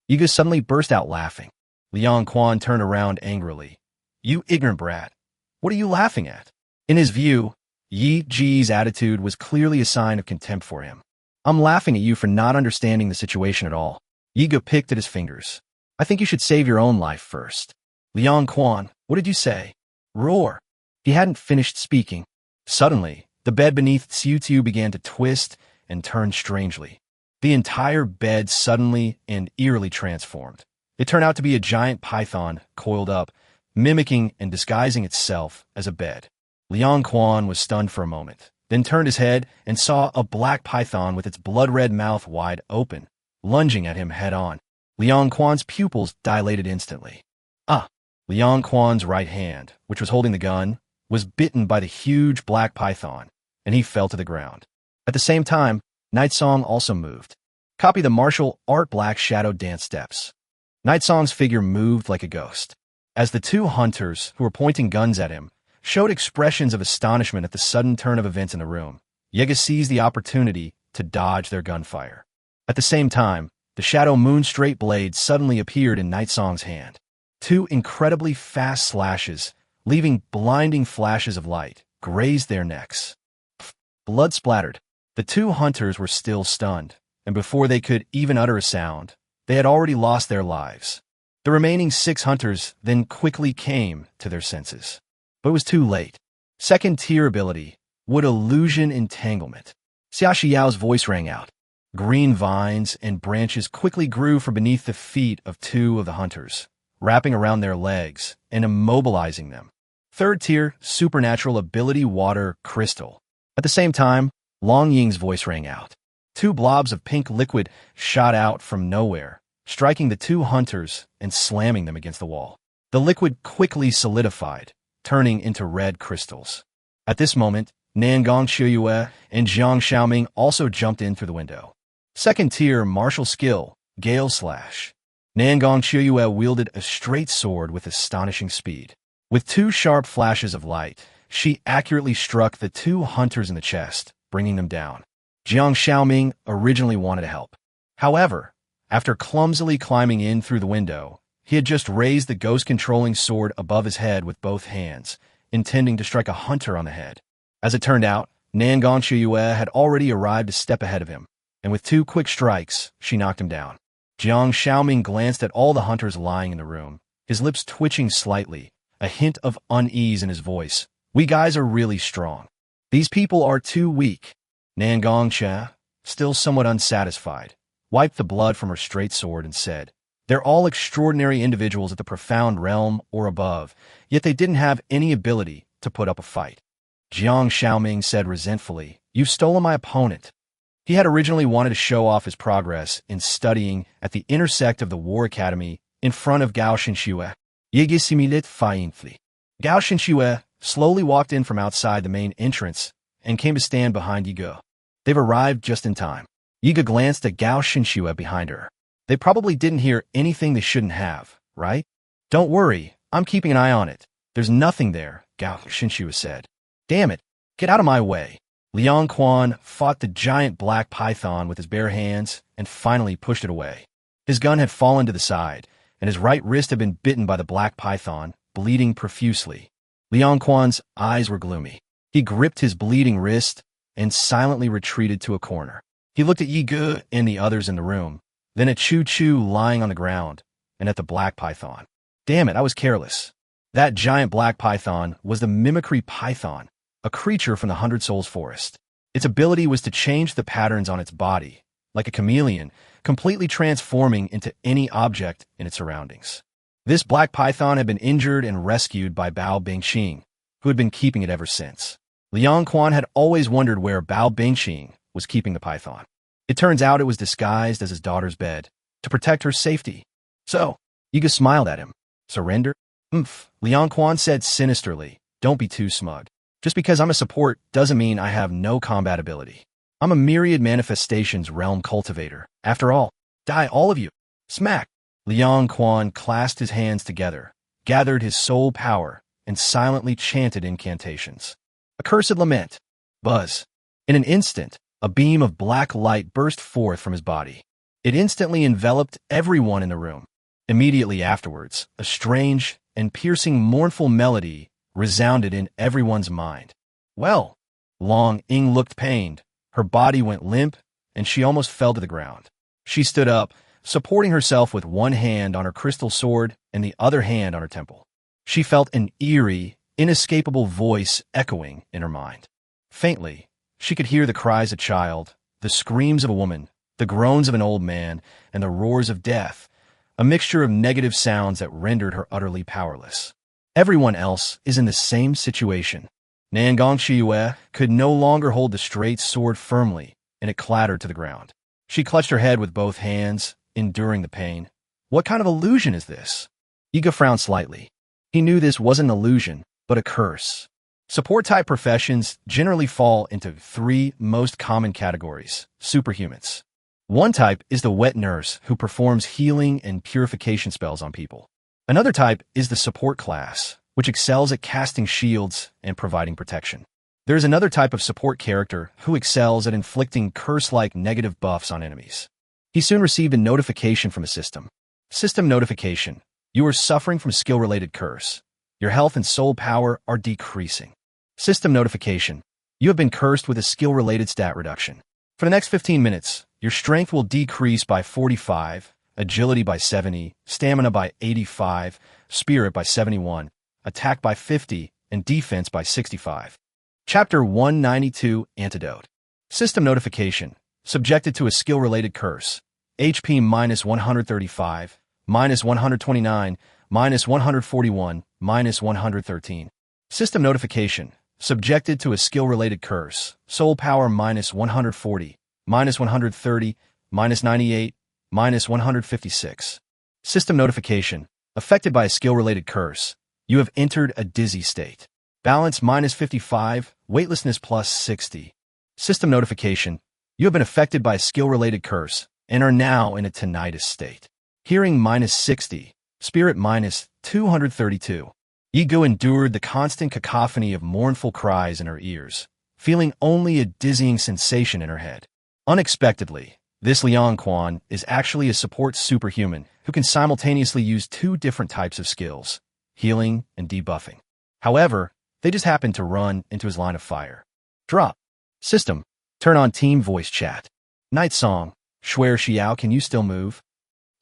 Yiga suddenly burst out laughing. Liang Quan turned around angrily. You ignorant brat. What are you laughing at? In his view, Yi Ji's attitude was clearly a sign of contempt for him. I'm laughing at you for not understanding the situation at all. Yiga picked at his fingers. I think you should save your own life first. Liang Quan, what did you say? Roar. He hadn't finished speaking. Suddenly, the bed beneath Xiu Qiu began to twist and turn strangely. The entire bed suddenly and eerily transformed. It turned out to be a giant python coiled up, mimicking and disguising itself as a bed. Liang Quan was stunned for a moment, then turned his head and saw a black python with its blood-red mouth wide open, lunging at him head-on. Liang Quan's pupils dilated instantly. Liang Quan's right hand, which was holding the gun, was bitten by the huge black python, and he fell to the ground. At the same time, Night Song also moved. Copy the martial art black shadow dance steps. Night Song's figure moved like a ghost. As the two hunters, who were pointing guns at him, showed expressions of astonishment at the sudden turn of events in the room, Yiga seized the opportunity to dodge their gunfire. At the same time, the shadow moon-straight blade suddenly appeared in Night Song's hand. Two incredibly fast slashes, leaving blinding flashes of light, grazed their necks. Blood splattered. The two hunters were still stunned, and before they could even utter a sound, they had already lost their lives. The remaining 6 hunters then quickly came to their senses. But it was too late. Second tier ability, Wood Illusion Entanglement. Xia Xiao's voice rang out. Green vines and branches quickly grew from beneath the feet of 2 of the hunters, wrapping around their legs and immobilizing them. Third tier, Supernatural Ability Water Crystal. At the same time, Long Ying's voice rang out. 2 blobs of pink liquid shot out from nowhere, striking the 2 hunters and slamming them against the wall. The liquid quickly solidified, turning into red crystals. At this moment, Nangong Shiyue and Jiang Xiaoming also jumped in through the window. Second tier martial skill, Gale Slash. Nangong Shiyue wielded a straight sword with astonishing speed. With 2 sharp flashes of light, she accurately struck the 2 hunters in the chest, bringing them down. Jiang Xiaoming originally wanted to help. However, after clumsily climbing in through the window, he had just raised the ghost-controlling sword above his head with both hands, intending to strike a hunter on the head. As it turned out, Nangong Shiyue had already arrived a step ahead of him, and with 2 quick strikes, she knocked him down. Jiang Xiaoming glanced at all the hunters lying in the room, his lips twitching slightly, a hint of unease in his voice. We guys are really strong. These people are too weak. Nangong Xia, still somewhat unsatisfied, wiped the blood from her straight sword and said, they're all extraordinary individuals at the profound realm or above, yet they didn't have any ability to put up a fight. Jiang Xiaoming said resentfully, you've stolen my opponent. He had originally wanted to show off his progress in studying at the intersect of the War Academy in front of Gao Shenxue. Yigisimulit faintly. Gao Shenxue slowly walked in from outside the main entrance and came to stand behind Yiga. They've arrived just in time. Yiga glanced at Gao Shenxue behind her. They probably didn't hear anything they shouldn't have, right? Don't worry, I'm keeping an eye on it. There's nothing there, Gao Shenxue said. Damn it, get out of my way. Liang Quan fought the giant black python with his bare hands and finally pushed it away. His gun had fallen to the side, and his right wrist had been bitten by the black python, bleeding profusely. Liang Quan's eyes were gloomy. He gripped his bleeding wrist and silently retreated to a corner. He looked at Yi Ge and the others in the room, then at Chu Chu lying on the ground, and at the black python. Damn it, I was careless. That giant black python was the mimicry python, a creature from the Hundred Souls forest. Its ability was to change the patterns on its body, like a chameleon, completely transforming into any object in its surroundings. This black python had been injured and rescued by Bao Bingqing, who had been keeping it ever since. Liang Quan had always wondered where Bao Bingqing was keeping the python. It turns out it was disguised as his daughter's bed to protect her safety. So, Yiga smiled at him. Surrender? Liang Quan said sinisterly. Don't be too smug. Just because I'm a support doesn't mean I have no combat ability. I'm a myriad manifestations realm cultivator. After all, die all of you. Smack! Liang Quan clasped his hands together, gathered his soul power, and silently chanted incantations. Accursed lament. Buzz. In an instant, a beam of black light burst forth from his body. It instantly enveloped everyone in the room. Immediately afterwards, a strange and piercing mournful melody resounded in everyone's mind. Well, Long Ying looked pained. Her body went limp, and she almost fell to the ground. She stood up, supporting herself with one hand on her crystal sword and the other hand on her temple. She felt an eerie, inescapable voice echoing in her mind. Faintly, she could hear the cries of a child, the screams of a woman, the groans of an old man, and the roars of death, a mixture of negative sounds that rendered her utterly powerless. Everyone else is in the same situation. Nangong Shiyue could no longer hold the straight sword firmly, and it clattered to the ground. She clutched her head with both hands, enduring the pain. What kind of illusion is this? Yiga frowned slightly. He knew this wasn't an illusion, but a curse. Support-type professions generally fall into three most common categories: superhumans. One type is the wet nurse who performs healing and purification spells on people. Another type is the support class, which excels at casting shields and providing protection. There is another type of support character who excels at inflicting curse-like negative buffs on enemies. He soon received a notification from a system. System notification. You are suffering from skill-related curse. Your health and soul power are decreasing. System notification. You have been cursed with a skill-related stat reduction. For the next 15 minutes, your strength will decrease by 45, agility by 70, stamina by 85, spirit by 71, attack by 50, and defense by 65. Chapter 192, Antidote. System notification. Subjected to a skill-related curse. HP minus 135, minus 129, minus 141, minus 113. System notification. Subjected to a skill-related curse. Soul power minus 140, minus 130, minus 98, minus 156. System notification. Affected by a skill-related curse. You have entered a dizzy state. Balance minus 55, weightlessness plus 60. System notification. You have been affected by a skill-related curse and are now in a tinnitus state. Hearing minus 60, spirit minus 232. Yiga endured the constant cacophony of mournful cries in her ears, feeling only a dizzying sensation in her head. Unexpectedly, this Liang Quan is actually a support superhuman who can simultaneously use two different types of skills, healing and debuffing. However, they just happened to run into his line of fire. Drop. System. Turn on team voice chat. Night song. Shuer Xiao, can you still move?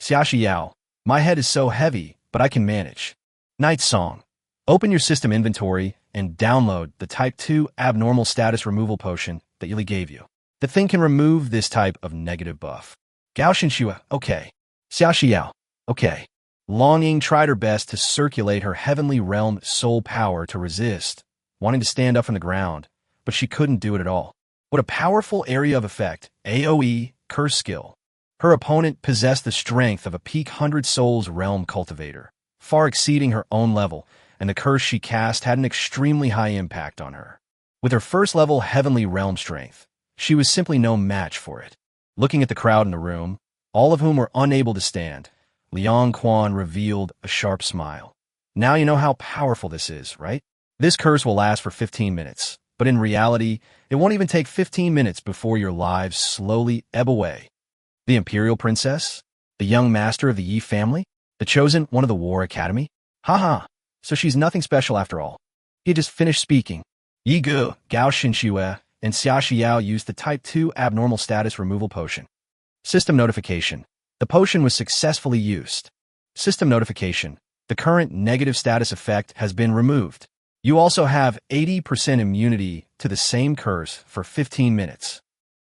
Xia Xiao. My head is so heavy, but I can manage. Night song. Open your system inventory and download the Type 2 Abnormal Status Removal Potion that Yili gave you. The thing can remove this type of negative buff. Gao Xinxue, okay. Xia Xiao, okay. Long Ying tried her best to circulate her heavenly realm soul power to resist, wanting to stand up from the ground, but she couldn't do it at all. What a powerful area of effect, AoE, curse skill. Her opponent possessed the strength of a peak 100 souls realm cultivator, far exceeding her own level, and the curse she cast had an extremely high impact on her. With her first level heavenly realm strength, she was simply no match for it. Looking at the crowd in the room, all of whom were unable to stand, Liang Quan revealed a sharp smile. Now you know how powerful this is, right? This curse will last for 15 minutes, but in reality, it won't even take 15 minutes before your lives slowly ebb away. The Imperial Princess? The young master of the Yi family? The chosen one of the War Academy? Haha, so she's nothing special after all. He just finished speaking. Yi Gu, Gao Xinxue, and Xia Xiao used the Type 2 Abnormal Status Removal Potion. System notification. The potion was successfully used. System notification. The current negative status effect has been removed. You also have 80% immunity to the same curse for 15 minutes.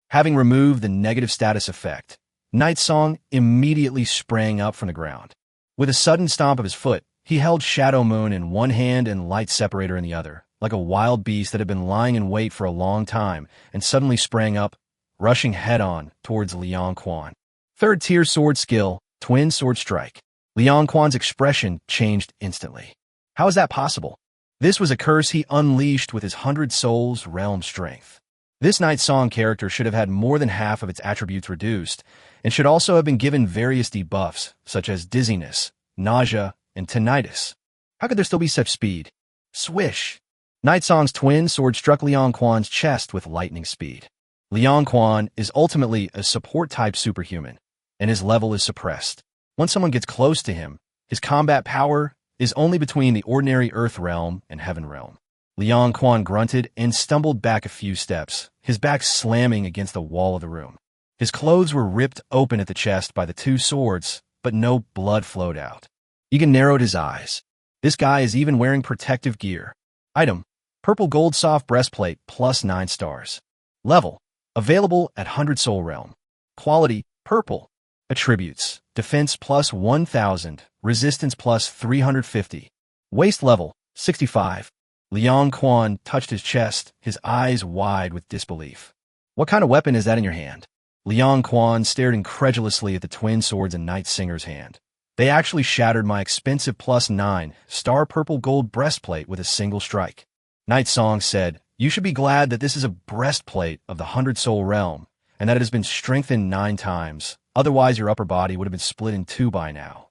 Having removed the negative status effect, Night Song immediately sprang up from the ground. With a sudden stomp of his foot, he held Shadow Moon in one hand and Light Separator in the other, like a wild beast that had been lying in wait for a long time and suddenly sprang up, rushing head-on towards Liang Quan. Third tier sword skill, twin sword strike. Liang Quan's expression changed instantly. How is that possible? This was a curse he unleashed with his 100 souls realm strength. This Night Song character should have had more than half of its attributes reduced, and should also have been given various debuffs, such as dizziness, nausea, and tinnitus. How could there still be such speed? Swish! Night Song's twin sword struck Liang Quan's chest with lightning speed. Liang Quan is ultimately a support-type superhuman, and his level is suppressed. Once someone gets close to him, his combat power is only between the ordinary Earth realm and Heaven realm. Liang Quan grunted and stumbled back a few steps, his back slamming against the wall of the room. His clothes were ripped open at the chest by the two swords, but no blood flowed out. Egan narrowed his eyes. This guy is even wearing protective gear. Item: purple gold soft breastplate plus 9 stars. Level: available at 100 soul realm. Quality: purple. Attributes: defense plus 1000, resistance plus 350. Waist level: 65. Liang Quan touched his chest, his eyes wide with disbelief. What kind of weapon is that in your hand? Liang Quan stared incredulously at the twin swords in Night Singer's hand. They actually shattered my expensive plus 9 star purple gold breastplate with a single strike. Night Song said, "You should be glad that this is a breastplate of the 100 soul realm, and that it has been strengthened 9 times. Otherwise, your upper body would have been split in 2 by now."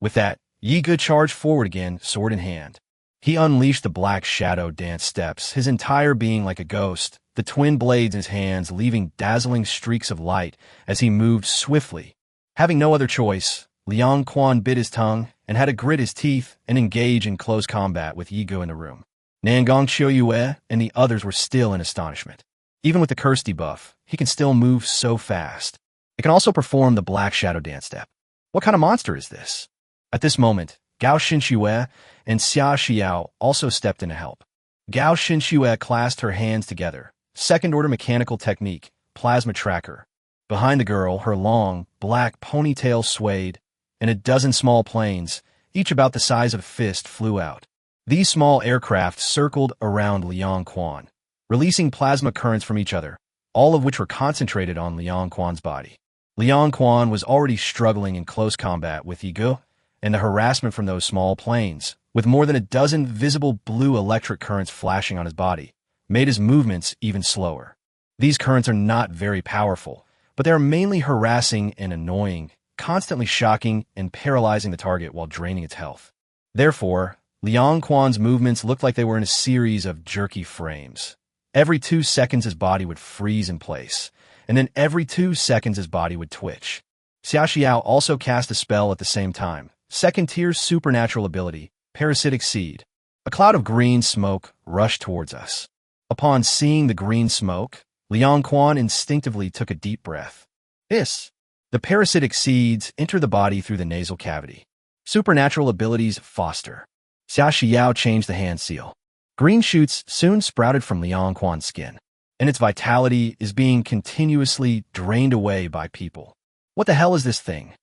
With that, Yi Ge charged forward again, sword in hand. He unleashed the black shadow dance steps, his entire being like a ghost, the twin blades in his hands leaving dazzling streaks of light as he moved swiftly. Having no other choice, Liang Quan bit his tongue and had to grit his teeth and engage in close combat with Yi Ge in the room. Nangong Qiuyue and the others were still in astonishment. Even with the curse debuff, he can still move so fast. It can also perform the black shadow dance step. What kind of monster is this? At this moment, Gao Xinxue and Xia Xiao also stepped in to help. Gao Xinxue clasped her hands together. Second-order mechanical technique, plasma tracker. Behind the girl, her long, black ponytail swayed, and a dozen small planes, each about the size of a fist, flew out. These small aircraft circled around Liang Quan, releasing plasma currents from each other, all of which were concentrated on Liang Quan's body. Liang Quan was already struggling in close combat with Yi Ge, and the harassment from those small planes, with more than a dozen visible blue electric currents flashing on his body, made his movements even slower. These currents are not very powerful, but they are mainly harassing and annoying, constantly shocking and paralyzing the target while draining its health. Therefore, Liang Quan's movements looked like they were in a series of jerky frames. Every 2 seconds his body would freeze in place, and then every 2 seconds his body would twitch. Xia Xiao also cast a spell at the same time. Second-tier supernatural ability, Parasitic Seed. A cloud of green smoke rushed towards us. Upon seeing the green smoke, Liang Quan instinctively took a deep breath. Hiss! The parasitic seeds enter the body through the nasal cavity. Supernatural abilities foster. Xia Xiao changed the hand seal. Green shoots soon sprouted from Liang Quan's skin, and its vitality is being continuously drained away by people. What the hell is this thing?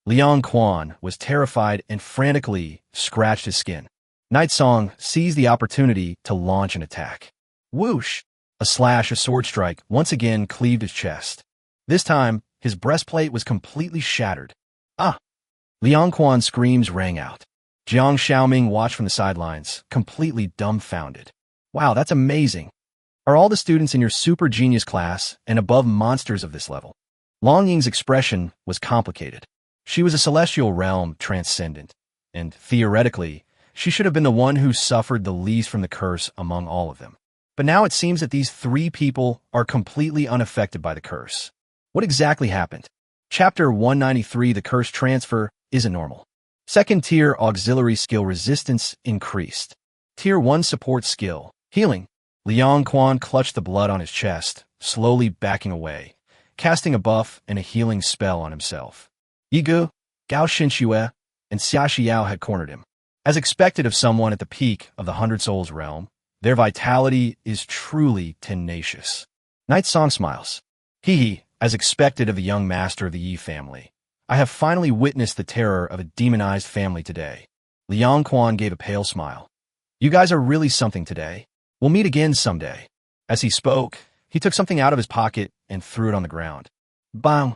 Liang Quan was terrified and frantically scratched his skin. Night Song seized the opportunity to launch an attack. Whoosh! A slash, a sword strike, once again cleaved his chest. This time, his breastplate was completely shattered. Ah! Liang Quan's screams rang out. Jiang Xiaoming watched from the sidelines, completely dumbfounded. Wow, that's amazing. Are all the students in your super genius class and above monsters of this level? Long Ying's expression was complicated. She was a celestial realm transcendent, and theoretically, she should have been the one who suffered the least from the curse among all of them. But now it seems that these 3 people are completely unaffected by the curse. What exactly happened? Chapter 193, the curse transfer, isn't normal. Second-tier auxiliary skill resistance increased. Tier 1 support skill, healing. Liang Quan clutched the blood on his chest, slowly backing away, casting a buff and a healing spell on himself. Yi Ge, Gao Xinxue, and Xia Xiao had cornered him. As expected of someone at the peak of the 100 Souls realm, their vitality is truly tenacious. Night Song smiles. Hee, as expected of the young master of the Yi family. I have finally witnessed the terror of a demonized family today. Liang Quan gave a pale smile. You guys are really something today. We'll meet again someday. As he spoke, he took something out of his pocket and threw it on the ground. Bang!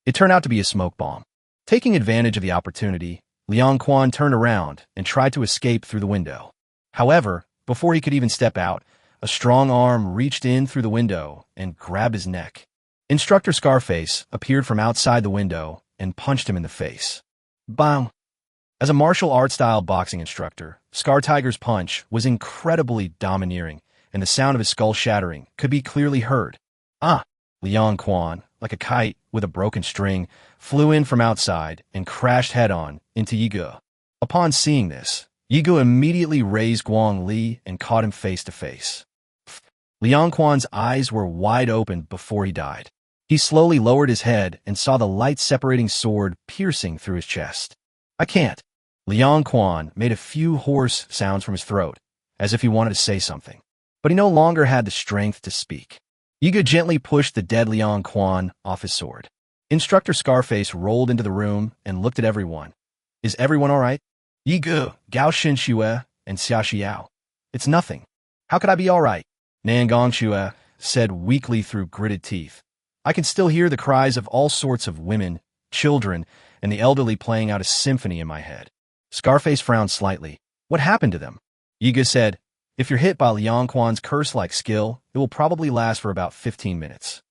It turned out to be a smoke bomb. Taking advantage of the opportunity, Liang Quan turned around and tried to escape through the window. However, before he could even step out, a strong arm reached in through the window and grabbed his neck. Instructor Scarface appeared from outside the window and punched him in the face. Bang! As a martial arts-style boxing instructor, Scar Tiger's punch was incredibly domineering, and the sound of his skull shattering could be clearly heard. Liang Quan, like a kite with a broken string, flew in from outside and crashed head-on into Yigu. Upon seeing this, Yigu immediately raised Guang Li and caught him face-to-face. Liang Quan's eyes were wide open before he died. He slowly lowered his head and saw the light-separating sword piercing through his chest. I can't. Liang Quan made a few hoarse sounds from his throat, as if he wanted to say something. But he no longer had the strength to speak. Yigu gently pushed the dead Liang Quan off his sword. Instructor Scarface rolled into the room and looked at everyone. Is everyone all right? Yigu, Gao Xinxue, and Xia Xiao. It's nothing. How could I be all right? Nan Gongxue said weakly through gritted teeth. I can still hear the cries of all sorts of women, children, and the elderly playing out a symphony in my head. Scarface frowned slightly. What happened to them? Yigu said, if you're hit by Liang Quan's curse-like skill, it will probably last for about 15 minutes.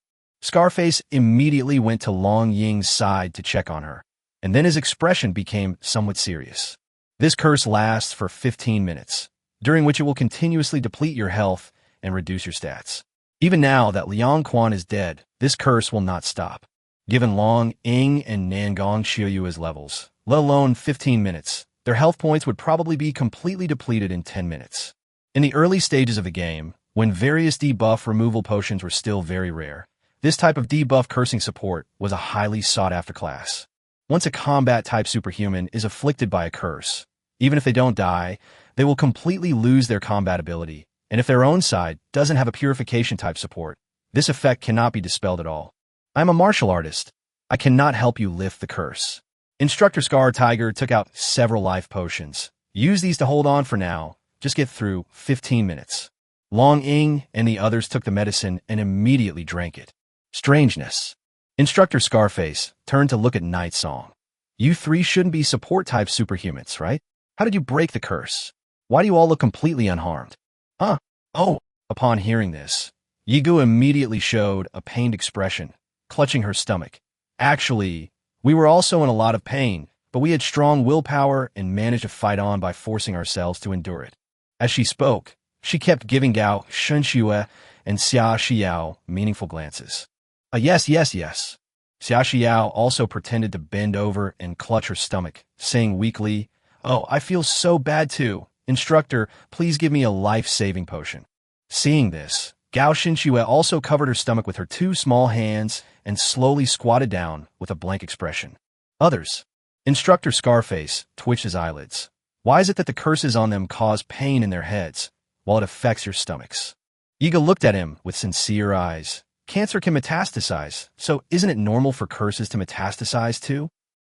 Scarface immediately went to Long Ying's side to check on her, and then his expression became somewhat serious. This curse lasts for 15 minutes, during which it will continuously deplete your health and reduce your stats. Even now that Liang Quan is dead, this curse will not stop. Given Long Ying and Nangong Xiuyu's levels, let alone 15 minutes, their health points would probably be completely depleted in 10 minutes. In the early stages of the game, when various debuff removal potions were still very rare, this type of debuff cursing support was a highly sought-after class. Once a combat-type superhuman is afflicted by a curse, even if they don't die, they will completely lose their combat ability, and if their own side doesn't have a purification-type support, this effect cannot be dispelled at all. I'm a martial artist. I cannot help you lift the curse. Instructor Scar Tiger took out several life potions. Use these to hold on for now. Just get through 15 minutes. Long Ying and the others took the medicine and immediately drank it. Strangeness. Instructor Scarface turned to look at Night Song. You three shouldn't be support-type superhumans, right? How did you break the curse? Why do you all look completely unharmed? Oh. Upon hearing this, Yigu immediately showed a pained expression, clutching her stomach. Actually, we were also in a lot of pain, but we had strong willpower and managed to fight on by forcing ourselves to endure it. As she spoke, she kept giving Gao Xinxue and Xia Xiao meaningful glances. Yes. Xia Xiao also pretended to bend over and clutch her stomach, saying weakly, Oh, I feel so bad too. Instructor, please give me a life-saving potion. Seeing this, Gao Xinxue also covered her stomach with her two small hands and slowly squatted down with a blank expression. Others. Instructor Scarface twitched his eyelids. Why is it that the curses on them cause pain in their heads, while it affects your stomachs? Yigu looked at him with sincere eyes. Cancer can metastasize, so isn't it normal for curses to metastasize too?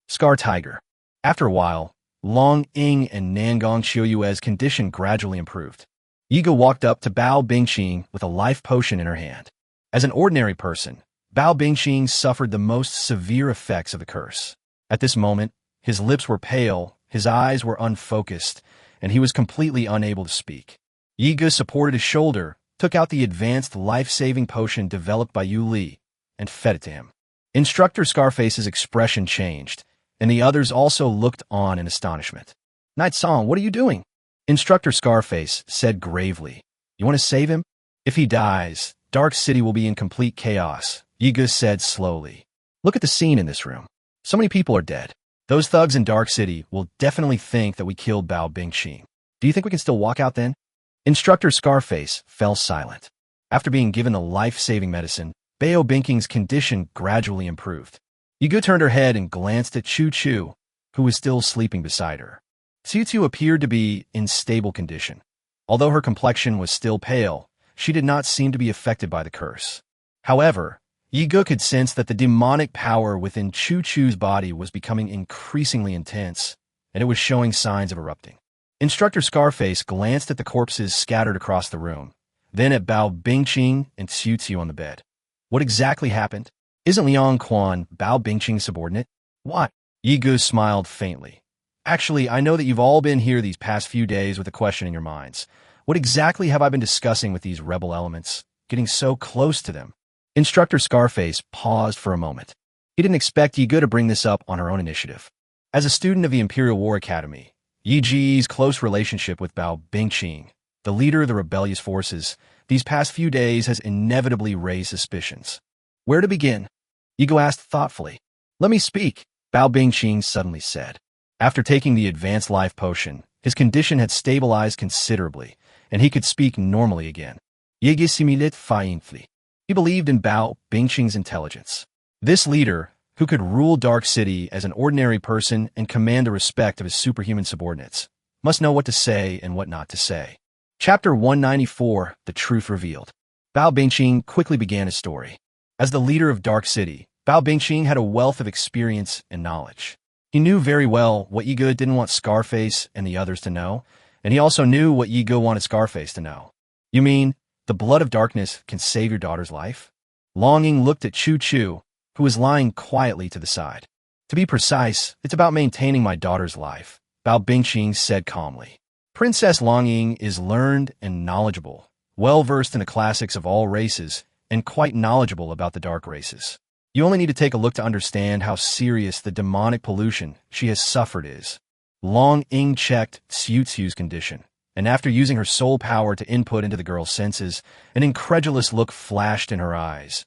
Scar Tiger. After a while, Long Ying and Nangong Xiuyu's condition gradually improved. Yigu walked up to Bao Bingqing with a life potion in her hand. As an ordinary person, Bao Bingqing suffered the most severe effects of the curse. At this moment, his lips were pale, his eyes were unfocused, and he was completely unable to speak. Yigu supported his shoulder, took out the advanced life-saving potion developed by Yu Li, and fed it to him. Instructor Scarface's expression changed, and the others also looked on in astonishment. Night Song, what are you doing? Instructor Scarface said gravely. You want to save him? If he dies, Dark City will be in complete chaos, Yigu said slowly. Look at the scene in this room. So many people are dead. Those thugs in Dark City will definitely think that we killed Bao Bingqing. Do you think we can still walk out then? Instructor Scarface fell silent. After being given the life-saving medicine, Bao Bingqing's condition gradually improved. Yigu turned her head and glanced at Chu Chu, who was still sleeping beside her. Xiu Qiu appeared to be in stable condition. Although her complexion was still pale, she did not seem to be affected by the curse. However, Yigu could sense that the demonic power within Chu Chu's body was becoming increasingly intense, and it was showing signs of erupting. Instructor Scarface glanced at the corpses scattered across the room, then at Bao Bingqing and Xiu Qiu on the bed. What exactly happened? Isn't Liang Quan Bao Bingqing's subordinate? What? Yi Gu smiled faintly. Actually, I know that you've all been here these past few days with a question in your minds. What exactly have I been discussing with these rebel elements? Getting so close to them. Instructor Scarface paused for a moment. He didn't expect Yi Gu to bring this up on her own initiative. As a student of the Imperial War Academy, Yi Ji's close relationship with Bao Bingqing, the leader of the rebellious forces, these past few days has inevitably raised suspicions. Where to begin? Yi Gu asked thoughtfully. Let me speak, Bao Bingqing suddenly said. After taking the advanced life potion, his condition had stabilized considerably, and he could speak normally again. Yi Gu similait faintly. He believed in Bao Bingqing's intelligence. This leader, who could rule Dark City as an ordinary person and command the respect of his superhuman subordinates, must know what to say and what not to say. Chapter 194, The Truth Revealed. Bao Bingqing quickly began his story. As the leader of Dark City, Bao Bingqing had a wealth of experience and knowledge. He knew very well what Yi Gu didn't want Scarface and the others to know, and he also knew what Yi Gu wanted Scarface to know. You mean, the blood of darkness can save your daughter's life? Longing looked at Chu Chu, who was lying quietly to the side. To be precise, it's about maintaining my daughter's life, Bao Bingqing said calmly. Princess Longing is learned and knowledgeable, well-versed in the classics of all races, and quite knowledgeable about the dark races. You only need to take a look to understand how serious the demonic pollution she has suffered is. Long Ying checked Xiu Xiu's condition, and after using her soul power to input into the girl's senses, an incredulous look flashed in her eyes.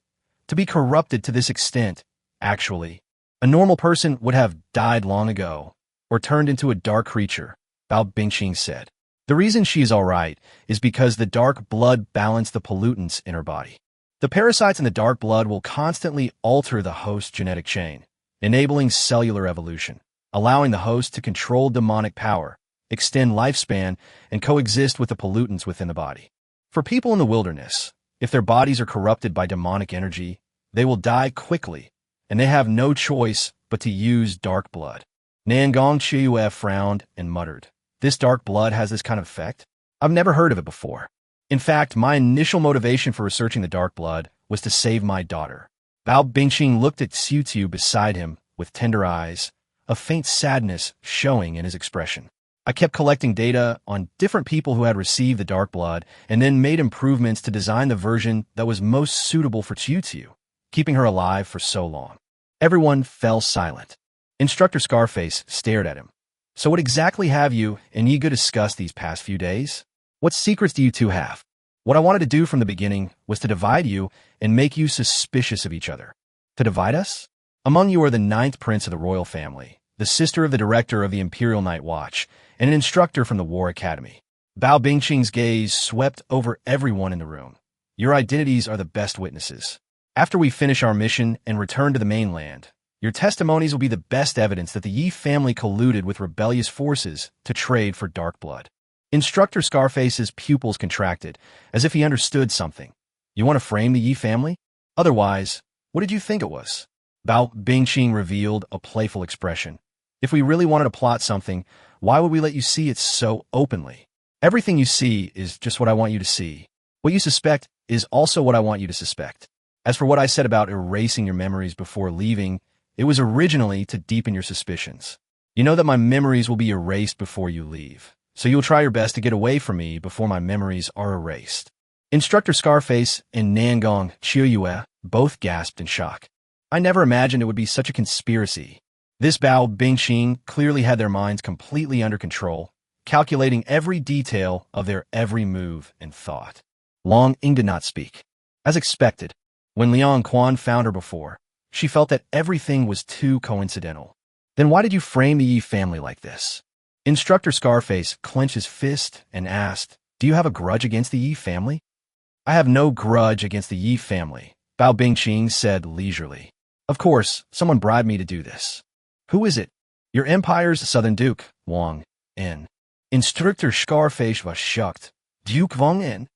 To be corrupted to this extent, actually, a normal person would have died long ago, or turned into a dark creature, Bao Bingqing said. The reason she is all right is because the dark blood balanced the pollutants in her body. The parasites in the dark blood will constantly alter the host's genetic chain, enabling cellular evolution, allowing the host to control demonic power, extend lifespan, and coexist with the pollutants within the body. For people in the wilderness, if their bodies are corrupted by demonic energy, they will die quickly, and they have no choice but to use dark blood. Nangong Chiuef frowned and muttered, "This dark blood has this kind of effect? I've never heard of it before." In fact, my initial motivation for researching the dark blood was to save my daughter. Bao Bingqing looked at Xiu Xiu beside him with tender eyes, a faint sadness showing in his expression. I kept collecting data on different people who had received the dark blood and then made improvements to design the version that was most suitable for Xiu Xiu, keeping her alive for so long. Everyone fell silent. Instructor Scarface stared at him. So what exactly have you and Yi Gu discussed these past few days? What secrets do you two have? What I wanted to do from the beginning was to divide you and make you suspicious of each other. To divide us? Among you are the 9th prince of the royal family, the sister of the director of the Imperial Night Watch, and an instructor from the War Academy. Bao Bingqing's gaze swept over everyone in the room. Your identities are the best witnesses. After we finish our mission and return to the mainland, your testimonies will be the best evidence that the Yi family colluded with rebellious forces to trade for dark blood. Instructor Scarface's pupils contracted, as if he understood something. You want to frame the Yi family? Otherwise, what did you think it was? Bao Bingqing revealed a playful expression. If we really wanted to plot something, why would we let you see it so openly? Everything you see is just what I want you to see. What you suspect is also what I want you to suspect. As for what I said about erasing your memories before leaving, it was originally to deepen your suspicions. You know that my memories will be erased before you leave. So you'll try your best to get away from me before my memories are erased. Instructor Scarface and Nangong Chiuyue both gasped in shock. I never imagined it would be such a conspiracy. This Bao Bingqing clearly had their minds completely under control, calculating every detail of their every move and thought. Long Ying did not speak. As expected, when Liang Quan found her before, she felt that everything was too coincidental. Then why did you frame the Yi family like this? Instructor Scarface clenched his fist and asked, "Do you have a grudge against the Yi family?" "I have no grudge against the Yi family," Bao Bingqing said leisurely. "Of course, someone bribed me to do this." "Who is it?" "Your empire's southern duke, Wang En." Instructor Scarface was shocked. "Duke Wang En?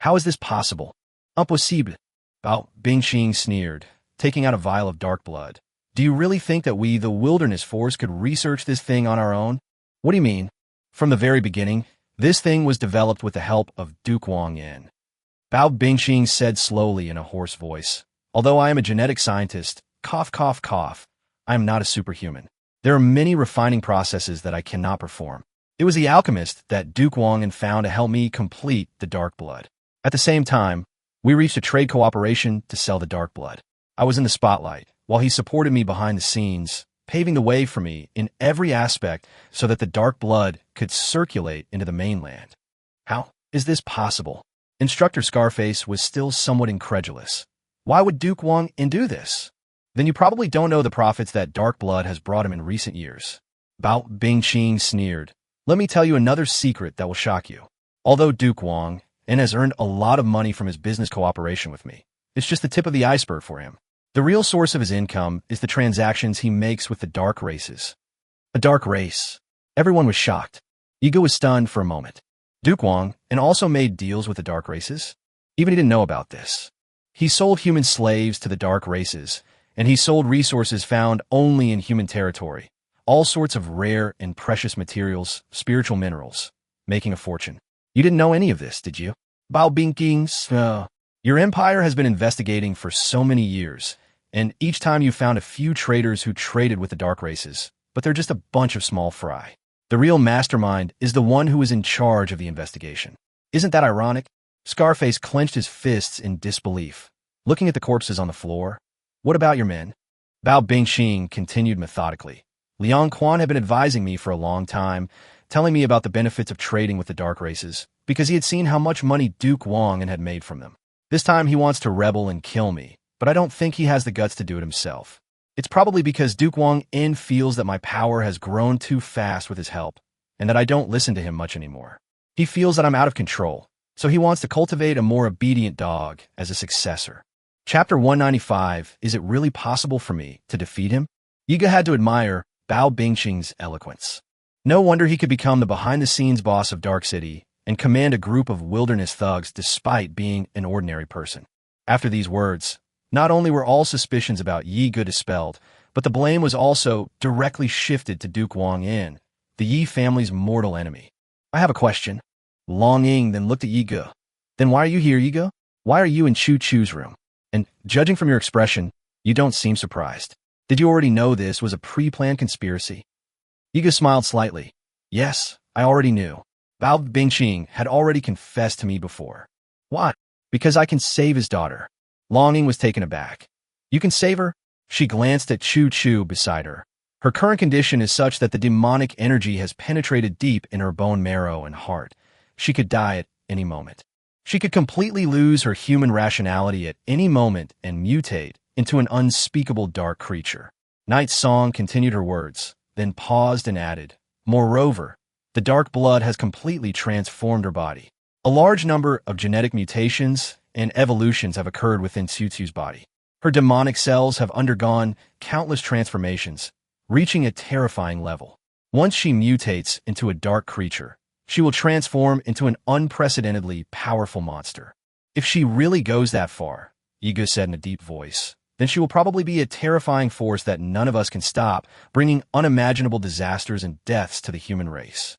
How is this possible?" "Impossible," Bao Bingqing sneered, taking out a vial of dark blood. "Do you really think that we, the Wilderness Force, could research this thing on our own?" "What do you mean?" "From the very beginning, this thing was developed with the help of Duke Wang En," Bao Bingqing said slowly in a hoarse voice. Although I am a genetic scientist, cough, cough, cough, I am not a superhuman. There are many refining processes that I cannot perform. It was the alchemist that Duke Wong and found to help me complete the dark blood. At the same time, we reached a trade cooperation to sell the dark blood. I was in the spotlight, while he supported me behind the scenes, paving the way for me in every aspect so that the dark blood could circulate into the mainland. How is this possible? Instructor Scarface was still somewhat incredulous. Why would Duke Wong do this? Then you probably don't know the profits that dark blood has brought him in recent years. Bao Bingqing sneered. Let me tell you another secret that will shock you. Although Duke Wong has earned a lot of money from his business cooperation with me, it's just the tip of the iceberg for him. The real source of his income is the transactions he makes with the dark races. A dark race. Everyone was shocked. Ego was stunned for a moment. Duke Wong also made deals with the dark races? Even he didn't know about this. He sold human slaves to the dark races, and he sold resources found only in human territory. All sorts of rare and precious materials, spiritual minerals, making a fortune. You didn't know any of this, did you? Bao Bingqing, your empire has been investigating for so many years, and each time you found a few traitors who traded with the dark races, but they're just a bunch of small fry. The real mastermind is the one who is in charge of the investigation. Isn't that ironic? Scarface clenched his fists in disbelief, looking at the corpses on the floor. What about your men? Bao Bingqing continued methodically. Liang Quan had been advising me for a long time, telling me about the benefits of trading with the dark races, because he had seen how much money Duke Wong had made from them. This time he wants to rebel and kill me, but I don't think he has the guts to do it himself. It's probably because Duke Wong feels that my power has grown too fast with his help, and that I don't listen to him much anymore. He feels that I'm out of control, so he wants to cultivate a more obedient dog as a successor. Chapter 195, Is it really possible for me to defeat him? Yiga had to admire Bao Bingqing's eloquence. No wonder he could become the behind-the-scenes boss of Dark City and command a group of wilderness thugs despite being an ordinary person. After these words, not only were all suspicions about Yiga dispelled, but the blame was also directly shifted to Duke Wong, the Yi family's mortal enemy. I have a question. Long Ying then looked at Yiga. Then why are you here, Yiga? Why are you in Chu Chu's room? And judging from your expression, you don't seem surprised. Did you already know this was a pre-planned conspiracy? Yiga smiled slightly. Yes, I already knew. Bao Bingqing had already confessed to me before. Why? Because I can save his daughter. Longing was taken aback. You can save her? She glanced at Chu Chu beside her. Her current condition is such that the demonic energy has penetrated deep in her bone marrow and heart. She could die at any moment. She could completely lose her human rationality at any moment and mutate into an unspeakable dark creature. Night Song continued her words, then paused and added, Moreover, the dark blood has completely transformed her body. A large number of genetic mutations and evolutions have occurred within Tsu's body. Her demonic cells have undergone countless transformations, reaching a terrifying level. Once she mutates into a dark creature, she will transform into an unprecedentedly powerful monster. If she really goes that far, Yiga said in a deep voice, then she will probably be a terrifying force that none of us can stop, bringing unimaginable disasters and deaths to the human race.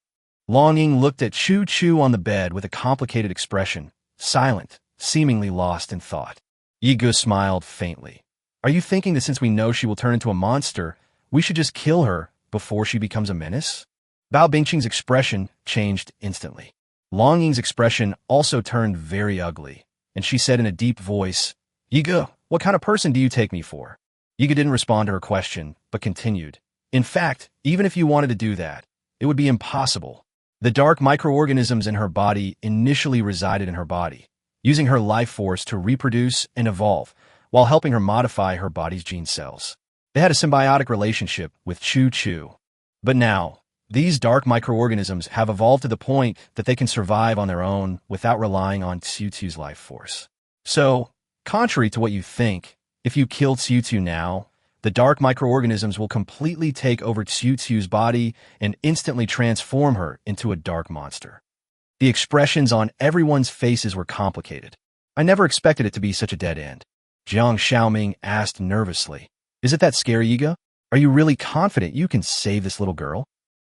Longing looked at Chu Chu on the bed with a complicated expression, silent, seemingly lost in thought. Yiga smiled faintly. Are you thinking that since we know she will turn into a monster, we should just kill her before she becomes a menace? Bao Bingqing's expression changed instantly. Longing's expression also turned very ugly, and she said in a deep voice, Yiga, what kind of person do you take me for? Yiga didn't respond to her question, but continued. In fact, even if you wanted to do that, it would be impossible. The dark microorganisms in her body initially resided in her body, using her life force to reproduce and evolve, while helping her modify her body's gene cells. They had a symbiotic relationship with Chu Chu. But now, these dark microorganisms have evolved to the point that they can survive on their own without relying on Tsu's life force. So, contrary to what you think, if you kill Tsu now, the dark microorganisms will completely take over Tsu's body and instantly transform her into a dark monster. The expressions on everyone's faces were complicated. I never expected it to be such a dead end. Jiang Xiaoming asked nervously, Is it that scary, Yiga? Are you really confident you can save this little girl?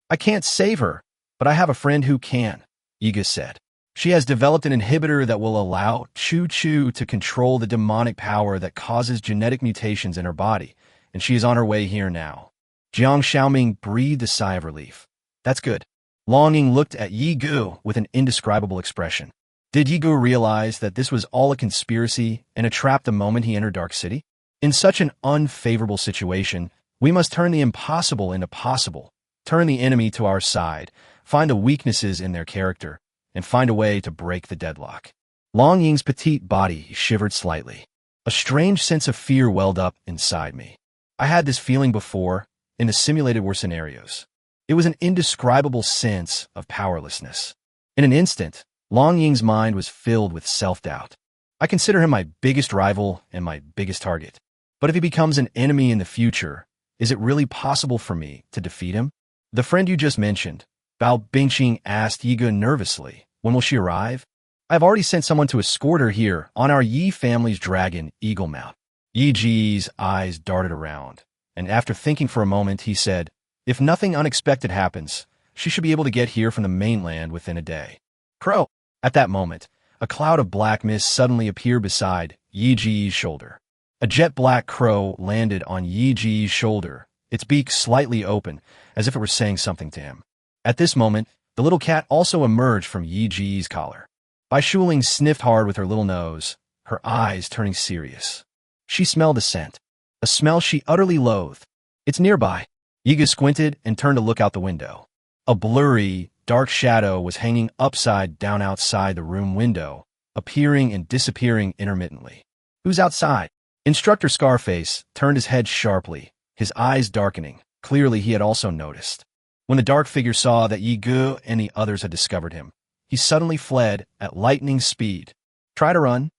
I can't save her, but I have a friend who can, Yiga said. She has developed an inhibitor that will allow Chu to control the demonic power that causes genetic mutations in her body, and she is on her way here now. Jiang Xiaoming breathed a sigh of relief. That's good. Long Ying looked at Yi Gu with an indescribable expression. Did Yi Gu realize that this was all a conspiracy and a trap the moment he entered Dark City? In such an unfavorable situation, we must turn the impossible into possible, turn the enemy to our side, find the weaknesses in their character, and find a way to break the deadlock. Long Ying's petite body shivered slightly. A strange sense of fear welled up inside me. I had this feeling before, in the simulated war scenarios. It was an indescribable sense of powerlessness. In an instant, Long Ying's mind was filled with self-doubt. I consider him my biggest rival and my biggest target. But if he becomes an enemy in the future, is it really possible for me to defeat him? The friend you just mentioned, Bao Bingqing, asked Yi Gu nervously. When will she arrive? I've already sent someone to escort her here on our Yi family's dragon, Eagle Mount. Yi Ji's eyes darted around, and after thinking for a moment, he said, if nothing unexpected happens, she should be able to get here from the mainland within a day. Crow! At that moment, a cloud of black mist suddenly appeared beside Yi Ji's shoulder. A jet-black crow landed on Yi Ji's shoulder, its beak slightly open, as if it were saying something to him. At this moment, the little cat also emerged from Yi Ji's collar. Bai Shuling sniffed hard with her little nose, her eyes turning serious. She smelled a scent, a smell she utterly loathed. It's nearby. Yi Gu squinted and turned to look out the window. A blurry, dark shadow was hanging upside down outside the room window, appearing and disappearing intermittently. Who's outside? Instructor Scarface turned his head sharply, his eyes darkening. Clearly he had also noticed. When the dark figure saw that Yi Gu and the others had discovered him, he suddenly fled at lightning speed. Try to run?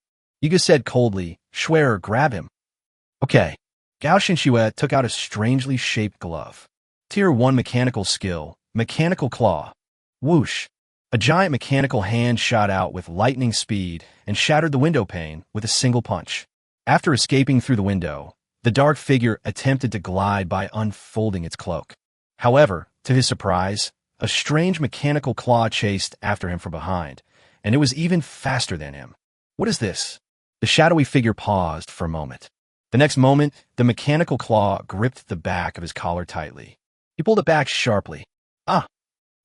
Yi Gu said coldly. Schwerer, grab him. Okay. Gao Xinxue took out a strangely shaped glove. Tier 1 mechanical skill, mechanical claw. Whoosh. A giant mechanical hand shot out with lightning speed and shattered the window pane with a single punch. After escaping through the window, the dark figure attempted to glide by unfolding its cloak. However, to his surprise, a strange mechanical claw chased after him from behind, and it was even faster than him. What is this? The shadowy figure paused for a moment. The next moment, the mechanical claw gripped the back of his collar tightly. He pulled it back sharply. Ah!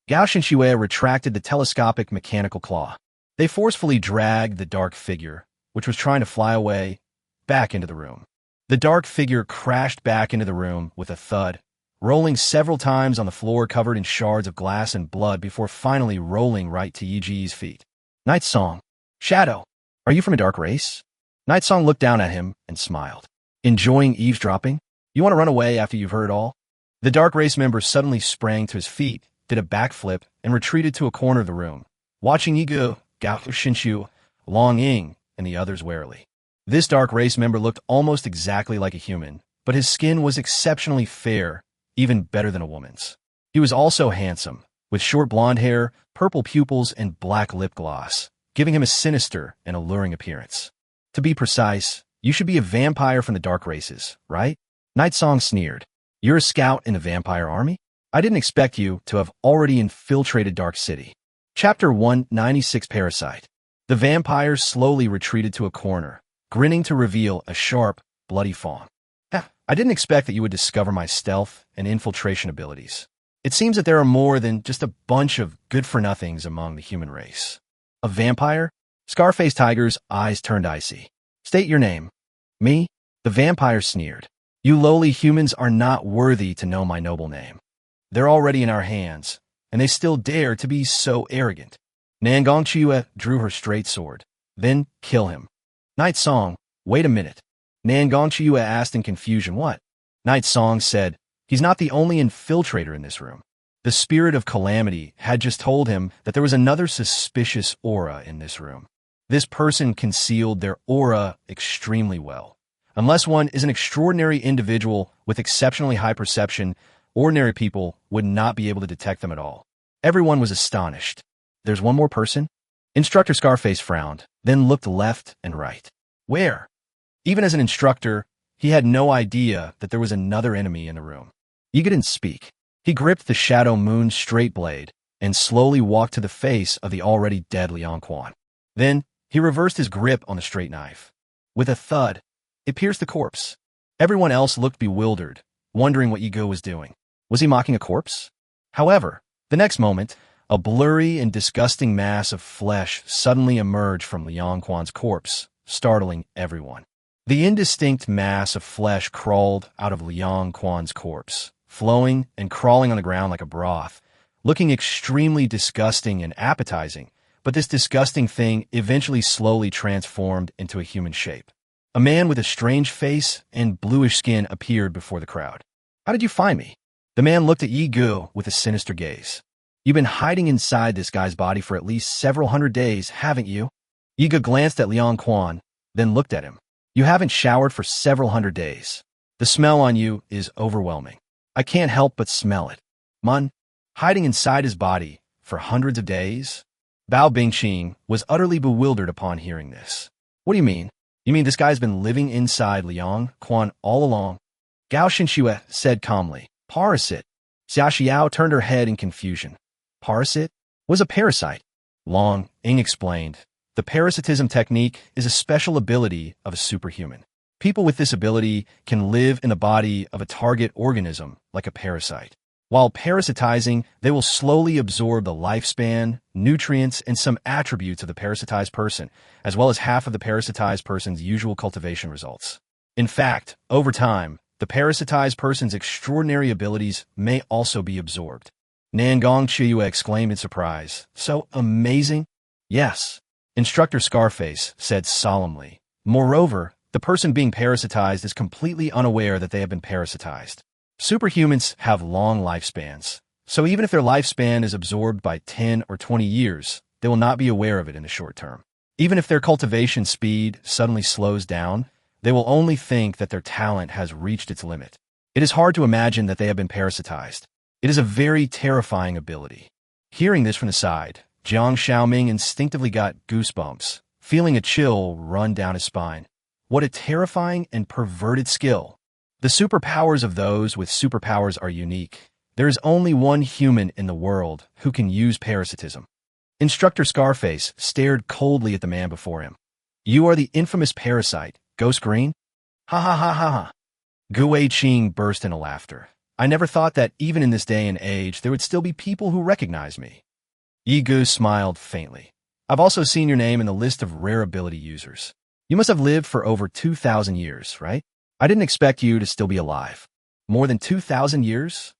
Gao Xinxue retracted the telescopic mechanical claw. They forcefully dragged the dark figure, which was trying to fly away, back into the room. The dark figure crashed back into the room with a thud, rolling several times on the floor covered in shards of glass and blood before finally rolling right to Yi Ji's feet. Night Song. Shadow. Are you from a dark race? Night Song looked down at him and smiled. Enjoying eavesdropping? You want to run away after you've heard all? The dark race member suddenly sprang to his feet, did a backflip, and retreated to a corner of the room, watching Yi Gu, Gao Xinxue, Long Ying, and the others warily. This dark race member looked almost exactly like a human, but his skin was exceptionally fair, even better than a woman's. He was also handsome, with short blonde hair, purple pupils, and black lip gloss, giving him a sinister and alluring appearance. To be precise, you should be a vampire from the dark races, right? Night Song sneered. You're a scout in the vampire army? I didn't expect you to have already infiltrated Dark City. Chapter 196 Parasite. The vampire slowly retreated to a corner, grinning to reveal a sharp, bloody fawn. I didn't expect that you would discover my stealth and infiltration abilities. It seems that there are more than just a bunch of good-for-nothings among the human race. A vampire? Scarface Tiger's eyes turned icy. State your name. Me? The vampire sneered. You lowly humans are not worthy to know my noble name. They're already in our hands, and they still dare to be so arrogant. Nangong Chiyue drew her straight sword. Then kill him. Night Song, wait a minute. Nangong Chiyue asked in confusion. What? Night Song said, he's not the only infiltrator in this room. The spirit of calamity had just told him that there was another suspicious aura in this room. This person concealed their aura extremely well. Unless one is an extraordinary individual with exceptionally high perception, ordinary people would not be able to detect them at all. Everyone was astonished. There's one more person? Instructor Scarface frowned, then looked left and right. Where? Even as an instructor, he had no idea that there was another enemy in the room. Yiga didn't speak. He gripped the Shadow Moon's straight blade, and slowly walked to the face of the already dead Liang Quan. Then, he reversed his grip on the straight knife. With a thud, it pierced the corpse. Everyone else looked bewildered, wondering what Yi Ge was doing. Was he mocking a corpse? However, the next moment, a blurry and disgusting mass of flesh suddenly emerged from Liang Quan's corpse, startling everyone. The indistinct mass of flesh crawled out of Liang Quan's corpse, flowing and crawling on the ground like a broth, looking extremely disgusting and appetizing, but this disgusting thing eventually slowly transformed into a human shape. A man with a strange face and bluish skin appeared before the crowd. "How did you find me?" The man looked at Yi Ge with a sinister gaze. "You've been hiding inside this guy's body for at least several hundred days, haven't you?" Yi Ge glanced at Liang Quan, then looked at him. "You haven't showered for several hundred days. The smell on you is overwhelming. I can't help but smell it." "Mun, hiding inside his body for hundreds of days?" Bao Bingqing was utterly bewildered upon hearing this. "What do you mean? You mean this guy's been living inside Liang Quan all along?" Gao Xinxue said calmly. "Parasit." Xia Xiao turned her head in confusion. "Parasit? Was a parasite?" Long Ing explained. "The parasitism technique is a special ability of a superhuman. People with this ability can live in the body of a target organism like a parasite. While parasitizing, they will slowly absorb the lifespan, nutrients, and some attributes of the parasitized person, as well as half of the parasitized person's usual cultivation results. In fact, over time, the parasitized person's extraordinary abilities may also be absorbed." Nangong Chiyue exclaimed in surprise. "So amazing?" "Yes," Instructor Scarface said solemnly. "Moreover, the person being parasitized is completely unaware that they have been parasitized. Superhumans have long lifespans, so even if their lifespan is absorbed by 10 or 20 years, they will not be aware of it in the short term. Even if their cultivation speed suddenly slows down, they will only think that their talent has reached its limit. It is hard to imagine that they have been parasitized. It is a very terrifying ability." Hearing this from the side, Jiang Xiaoming instinctively got goosebumps, feeling a chill run down his spine. What a terrifying and perverted skill. The superpowers of those with superpowers are unique. There is only one human in the world who can use parasitism. Instructor Scarface stared coldly at the man before him. "You are the infamous parasite, Ghost Green?" "Ha ha ha ha ha." Gu Weiqing burst into laughter. "I never thought that even in this day and age there would still be people who recognize me." Yi Ge smiled faintly. "I've also seen your name in the list of rare ability users. You must have lived for over 2,000 years, right? I didn't expect you to still be alive." "More than 2,000 years?"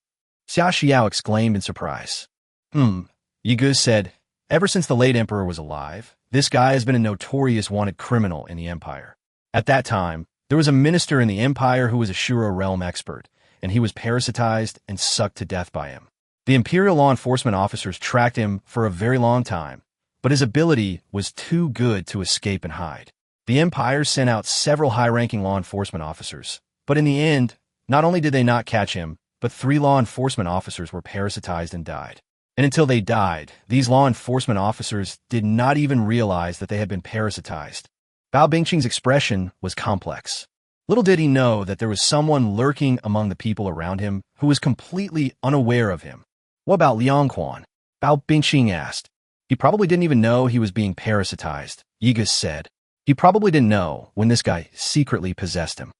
Xia Xiao exclaimed in surprise. Yi Ge said, "Ever since the late emperor was alive, this guy has been a notorious wanted criminal in the empire. At that time, there was a minister in the empire who was a Shuro realm expert, and he was parasitized and sucked to death by him. The imperial law enforcement officers tracked him for a very long time, but his ability was too good to escape and hide. The Empire sent out several high-ranking law enforcement officers, but in the end, not only did they not catch him, but 3 law enforcement officers were parasitized and died. And until they died, these law enforcement officers did not even realize that they had been parasitized." Bao Bingqing's expression was complex. Little did he know that there was someone lurking among the people around him who was completely unaware of him. "What about Liang Quan?" Bao Bingqing asked. "He probably didn't even know he was being parasitized," Yi Ge said. "He probably didn't know when this guy secretly possessed him."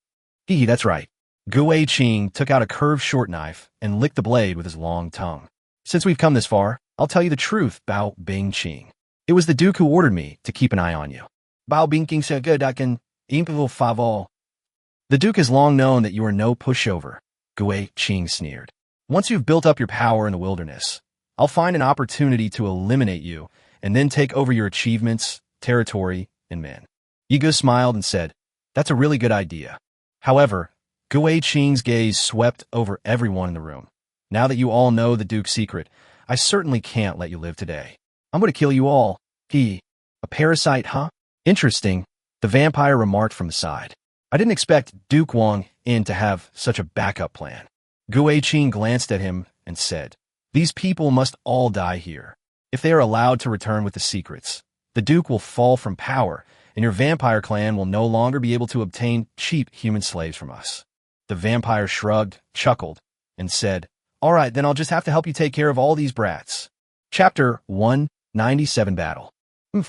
"Hee, that's right." Gu Weiqing took out a curved short knife and licked the blade with his long tongue. "Since we've come this far, I'll tell you the truth, Bao Bingqing. It was the Duke who ordered me to keep an eye on you." Bao Bingqing said, "Good, I can impossible favor." "The Duke has long known that you are no pushover," Gu Weiqing sneered. "Once you've built up your power in the wilderness, I'll find an opportunity to eliminate you and then take over your achievements, territory, and men." Yi Ge smiled and said, "That's a really good idea." However, Gu Weiqing's gaze swept over everyone in the room. "Now that you all know the Duke's secret, I certainly can't let you live today. I'm going to kill you all." "A parasite, huh? Interesting," the vampire remarked from the side. "I didn't expect Duke Wang In to have such a backup plan." Gu Weiqing glanced at him and said, "These people must all die here. If they are allowed to return with the secrets, the Duke will fall from power, and your vampire clan will no longer be able to obtain cheap human slaves from us." The vampire shrugged, chuckled, and said, "All right, then I'll just have to help you take care of all these brats." Chapter 197 Battle.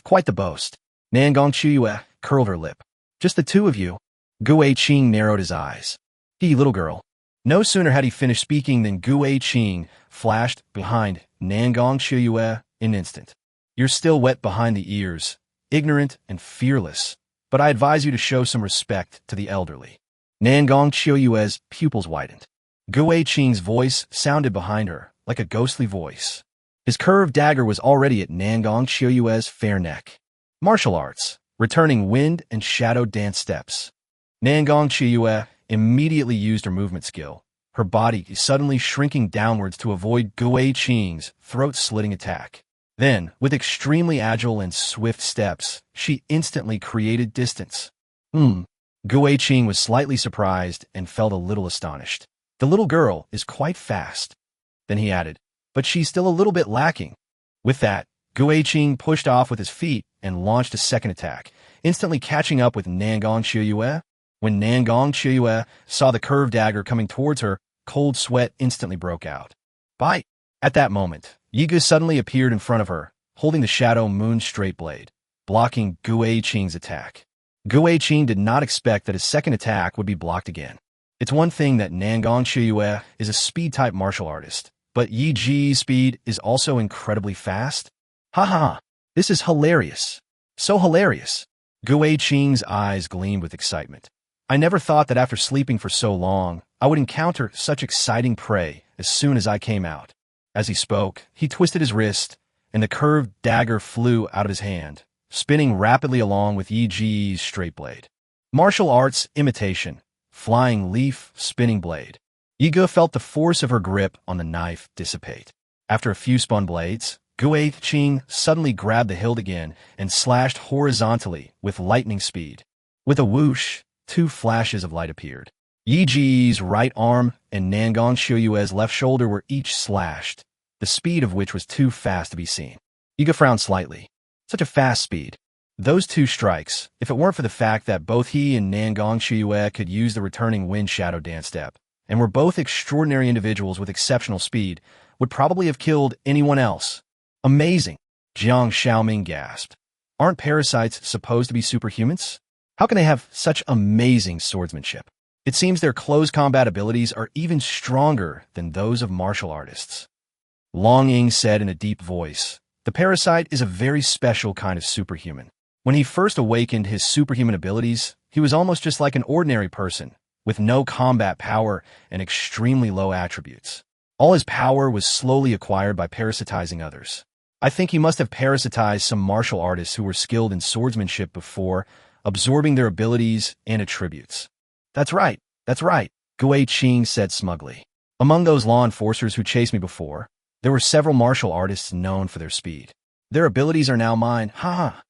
Quite the boast. Nangong Chuyue curled her lip. Just the two of you? Gue Qing narrowed his eyes. He, little girl. No sooner had he finished speaking than Gue Qing flashed behind Nangong Chuyue in an instant. You're still wet behind the ears, ignorant and fearless, but I advise you to show some respect to the elderly. Nangong Chuyue's pupils widened. Gue Qing's voice sounded behind her, like a ghostly voice. His curved dagger was already at Nangong Chuyue's fair neck. Martial arts, returning wind and shadow dance steps. Nangong Chuyue immediately used her movement skill, her body suddenly shrinking downwards to avoid Gue Qing's throat-slitting attack. Then, with extremely agile and swift steps, she instantly created distance. Gue Qing was slightly surprised and felt a little astonished. The little girl is quite fast. Then he added, but she's still a little bit lacking. With that, Gue Qing pushed off with his feet and launched a second attack, instantly catching up with Nangong Chuyue. When Nangong Chuyue saw the curved dagger coming towards her, cold sweat instantly broke out. Bite! At that moment, Yiga suddenly appeared in front of her, holding the Shadow Moon Straight Blade, blocking Gue Qing's attack. Gue Qing did not expect that his second attack would be blocked again. It's one thing that Nangong Chuyue is a speed-type martial artist, but Yi Ji's speed is also incredibly fast. Ha! This is hilarious. So hilarious. Gue Qing's eyes gleamed with excitement. I never thought that after sleeping for so long, I would encounter such exciting prey as soon as I came out. As he spoke, he twisted his wrist, and the curved dagger flew out of his hand, spinning rapidly along with Yi Ji's straight blade. Martial arts imitation, flying leaf, spinning blade. Yiga felt the force of her grip on the knife dissipate. After a few spun blades, Gue Qing suddenly grabbed the hilt again and slashed horizontally with lightning speed. With a whoosh, two flashes of light appeared. Yi Ji's right arm and Nangong Chuyue's left shoulder were each slashed, the speed of which was too fast to be seen. Yiga frowned slightly. Such a fast speed. Those two strikes, if it weren't for the fact that both he and Nangong Chuyue could use the returning wind shadow dance step, and were both extraordinary individuals with exceptional speed, would probably have killed anyone else. Amazing! Jiang Xiaoming gasped. Aren't parasites supposed to be superhumans? How can they have such amazing swordsmanship? It seems their close combat abilities are even stronger than those of martial artists. Long Ying said in a deep voice, the parasite is a very special kind of superhuman. When he first awakened his superhuman abilities, he was almost just like an ordinary person, with no combat power and extremely low attributes. All his power was slowly acquired by parasitizing others. I think he must have parasitized some martial artists who were skilled in swordsmanship before, absorbing their abilities and attributes. That's right, Gue Qing said smugly. Among those law enforcers who chased me before, there were several martial artists known for their speed. Their abilities are now mine, ha!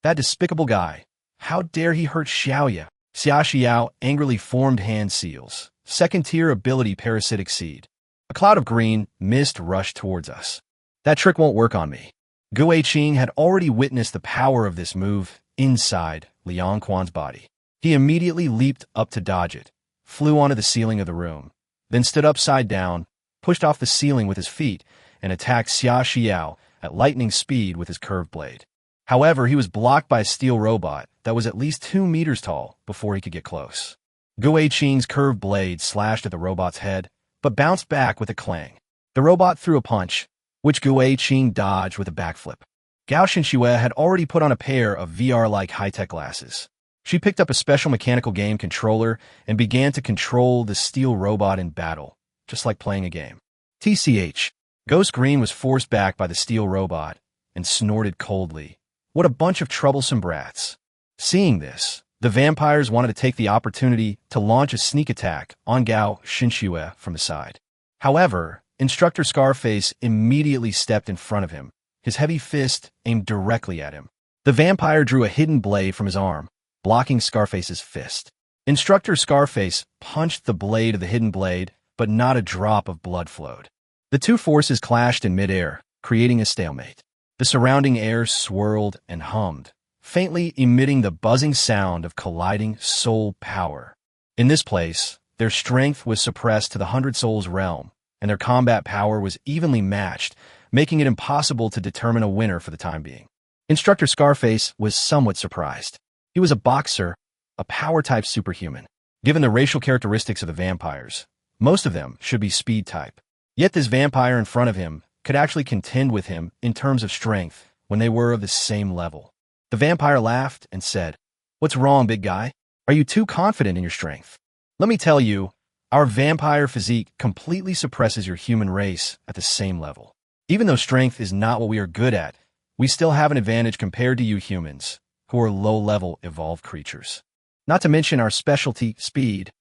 That despicable guy. How dare he hurt Xiaoya? Xia Xiao angrily formed hand seals. Second-tier ability parasitic seed. A cloud of green mist rushed towards us. That trick won't work on me. Gue Qing had already witnessed the power of this move inside Liang Quan's body. He immediately leaped up to dodge it, flew onto the ceiling of the room, then stood upside down, pushed off the ceiling with his feet, and attacked Xia Xiao at lightning speed with his curved blade. However, he was blocked by a steel robot that was at least 2 meters tall before he could get close. Gue Qing's curved blade slashed at the robot's head, but bounced back with a clang. The robot threw a punch, which Gue Qing dodged with a backflip. Gao Xinxue had already put on a pair of VR-like high-tech glasses. She picked up a special mechanical game controller and began to control the steel robot in battle, just like playing a game. TCH. Ghost Green was forced back by the steel robot and snorted coldly. What a bunch of troublesome brats. Seeing this, the vampires wanted to take the opportunity to launch a sneak attack on Gao Xinxue from the side. However, Instructor Scarface immediately stepped in front of him, his heavy fist aimed directly at him. The vampire drew a hidden blade from his arm, blocking Scarface's fist. Instructor Scarface punched the blade of the hidden blade, but not a drop of blood flowed. The two forces clashed in midair, creating a stalemate. The surrounding air swirled and hummed, faintly emitting the buzzing sound of colliding soul power. In this place, their strength was suppressed to the 100 souls realm, and their combat power was evenly matched, making it impossible to determine a winner for the time being. Instructor Scarface was somewhat surprised. He was a boxer, a power-type superhuman. Given the racial characteristics of the vampires, most of them should be speed-type. Yet this vampire in front of him could actually contend with him in terms of strength when they were of the same level. The vampire laughed and said, "What's wrong, big guy? Are you too confident in your strength? Let me tell you, our vampire physique completely suppresses your human race at the same level. Even though strength is not what we are good at, we still have an advantage compared to you humans, who are low-level evolved creatures. Not to mention our specialty, speed."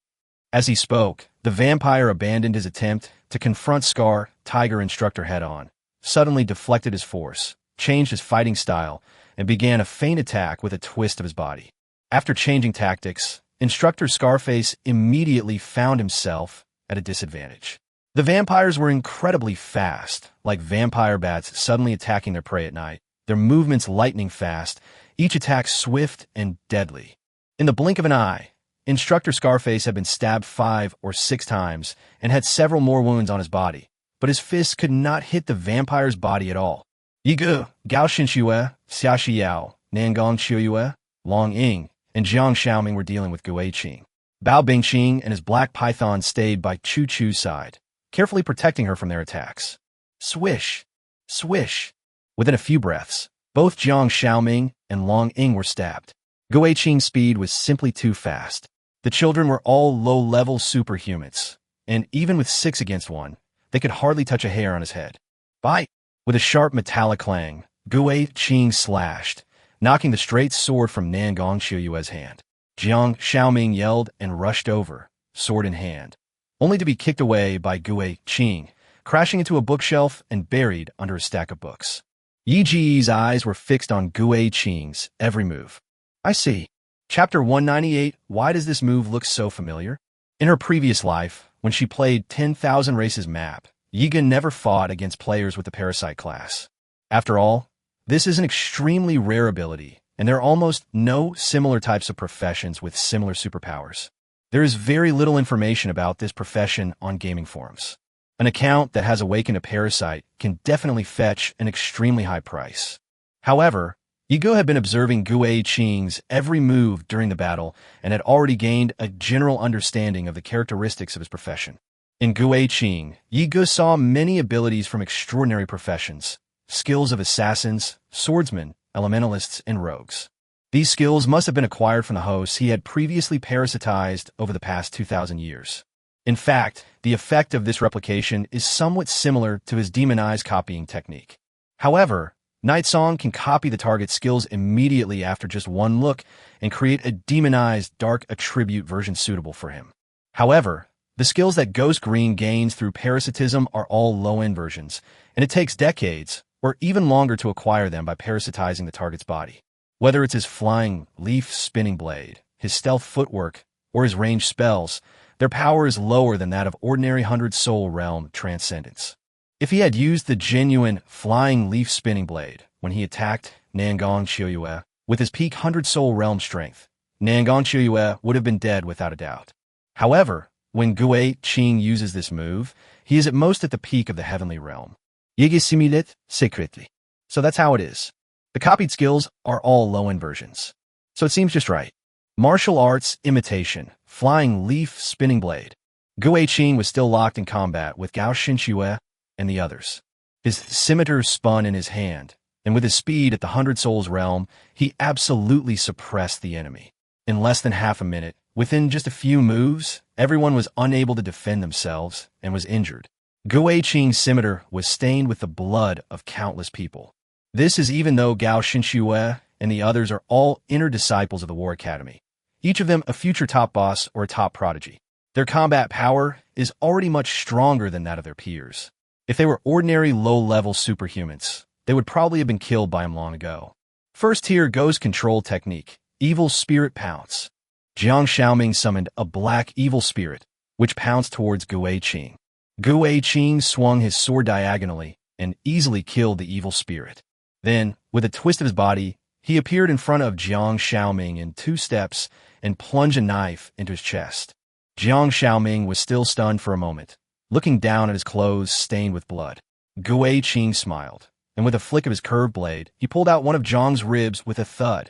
As he spoke, the vampire abandoned his attempt to confront Scar Tiger Instructor head-on, suddenly deflected his force, changed his fighting style, and began a feint attack with a twist of his body. After changing tactics, Instructor Scarface immediately found himself at a disadvantage. The vampires were incredibly fast, like vampire bats suddenly attacking their prey at night, their movements lightning fast, each attack swift and deadly. In the blink of an eye, Instructor Scarface had been stabbed 5 or 6 times and had several more wounds on his body, but his fists could not hit the vampire's body at all. Yigu, Gao Xinxue, Xia Xiyao, Nangong Qiuyue, Long Ying, and Jiang Xiaoming were dealing with Gui Qing. Bao Bingqing and his black python stayed by Chu Chu's side, carefully protecting her from their attacks. Swish! Swish! Within a few breaths, both Jiang Xiaoming and Long Ying were stabbed. Gui Qing's speed was simply too fast. The children were all low-level superhumans, and even with 6 against 1, they could hardly touch a hair on his head. Bite! With a sharp metallic clang, Gui Qing slashed, knocking the straight sword from Nangong Qiuyue's hand. Jiang Xiaoming yelled and rushed over, sword in hand, only to be kicked away by Gui Qing, crashing into a bookshelf and buried under a stack of books. Yi Ji's eyes were fixed on Gui Qing's every move. "I see. Chapter 198, why does this move look so familiar?" In her previous life, when she played 10,000 Races map, Yiga never fought against players with the Parasite class. After all, this is an extremely rare ability, and there are almost no similar types of professions with similar superpowers. There is very little information about this profession on gaming forums. An account that has awakened a Parasite can definitely fetch an extremely high price. However, Yigo had been observing Gui Qing's every move during the battle and had already gained a general understanding of the characteristics of his profession. In Gui Qing, Yigo saw many abilities from extraordinary professions, skills of assassins, swordsmen, elementalists, and rogues. These skills must have been acquired from the hosts he had previously parasitized over the past 2,000 years. In fact, the effect of this replication is somewhat similar to his demonized copying technique. However, Night Song can copy the target's skills immediately after just one look and create a demonized dark attribute version suitable for him. However, the skills that Ghost Green gains through parasitism are all low-end versions, and it takes decades or even longer to acquire them by parasitizing the target's body. Whether it's his flying leaf spinning blade, his stealth footwork, or his ranged spells, their power is lower than that of ordinary 100-soul realm transcendence. If he had used the genuine flying leaf spinning blade when he attacked Nangong Qiuyue with his peak 100-soul realm strength, Nangong Qiuyue would have been dead without a doubt. However, when Gui Qing uses this move, he is at most at the peak of the heavenly realm. Yigisimulit secretly. So that's how it is. The copied skills are all low-end versions. So it seems just right. Martial arts imitation, flying leaf spinning blade. Gui Qing was still locked in combat with Gao Xinxue and the others. His scimitar spun in his hand, and with his speed at the 100 Souls realm, he absolutely suppressed the enemy. In less than half a minute, within just a few moves, everyone was unable to defend themselves and was injured. Gui Qing's scimitar was stained with the blood of countless people. This is even though Gao Xinxue and the others are all inner disciples of the War Academy, each of them a future top boss or a top prodigy. Their combat power is already much stronger than that of their peers. If they were ordinary low-level superhumans, they would probably have been killed by him long ago. First tier Ghost Control Technique, Evil Spirit Pounce. Jiang Xiaoming summoned a black evil spirit, which pounced towards Gui Qing. Gui Qing swung his sword diagonally and easily killed the evil spirit. Then, with a twist of his body, he appeared in front of Jiang Xiaoming in 2 steps and plunged a knife into his chest. Jiang Xiaoming was still stunned for a moment, looking down at his clothes stained with blood. Gu Qing smiled, and with a flick of his curved blade, he pulled out one of Zhang's ribs with a thud.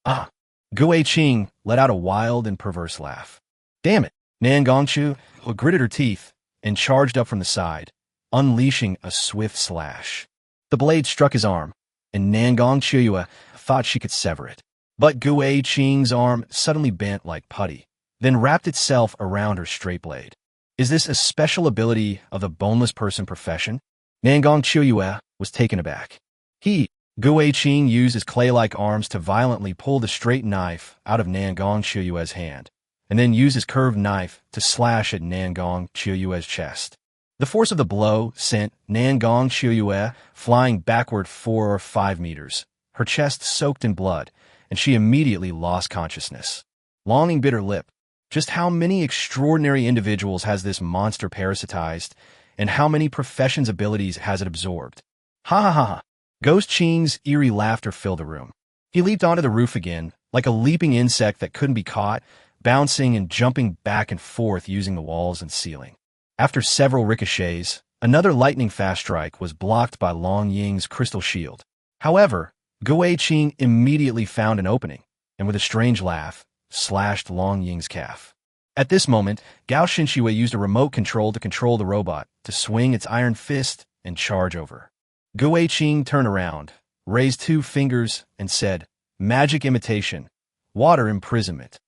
Ah! Gu Qing let out a wild and perverse laugh. Damn it! Nan Gongchu gritted her teeth and charged up from the side, unleashing a swift slash. The blade struck his arm, and Nan Gongchu thought she could sever it. But Gu Qing's arm suddenly bent like putty, then wrapped itself around her straight blade. Is this a special ability of the boneless person profession? Nan Gongchu was taken aback. Gu Qing used his clay-like arms to violently pull the straight knife out of Nan Gongchu's hand, and then used his curved knife to slash at Nan Gongchu's chest. The force of the blow sent Nan Gongchu flying backward 4 or 5 meters, her chest soaked in blood, and she immediately lost consciousness. Longing bit her lip. Just how many extraordinary individuals has this monster parasitized, and how many professions' abilities has it absorbed? Ha ha ha ha! Ghost Qing's eerie laughter filled the room. He leaped onto the roof again, like a leaping insect that couldn't be caught, bouncing and jumping back and forth using the walls and ceiling. After several ricochets, another lightning-fast strike was blocked by Long Ying's crystal shield. However, Gu Qing immediately found an opening, and with a strange laugh, slashed Long Ying's calf. At this moment, Gao Xinshui used a remote control to control the robot, to swing its iron fist and charge over. Gu Qing turned around, raised 2 fingers, and said, "Magic imitation, water imprisonment."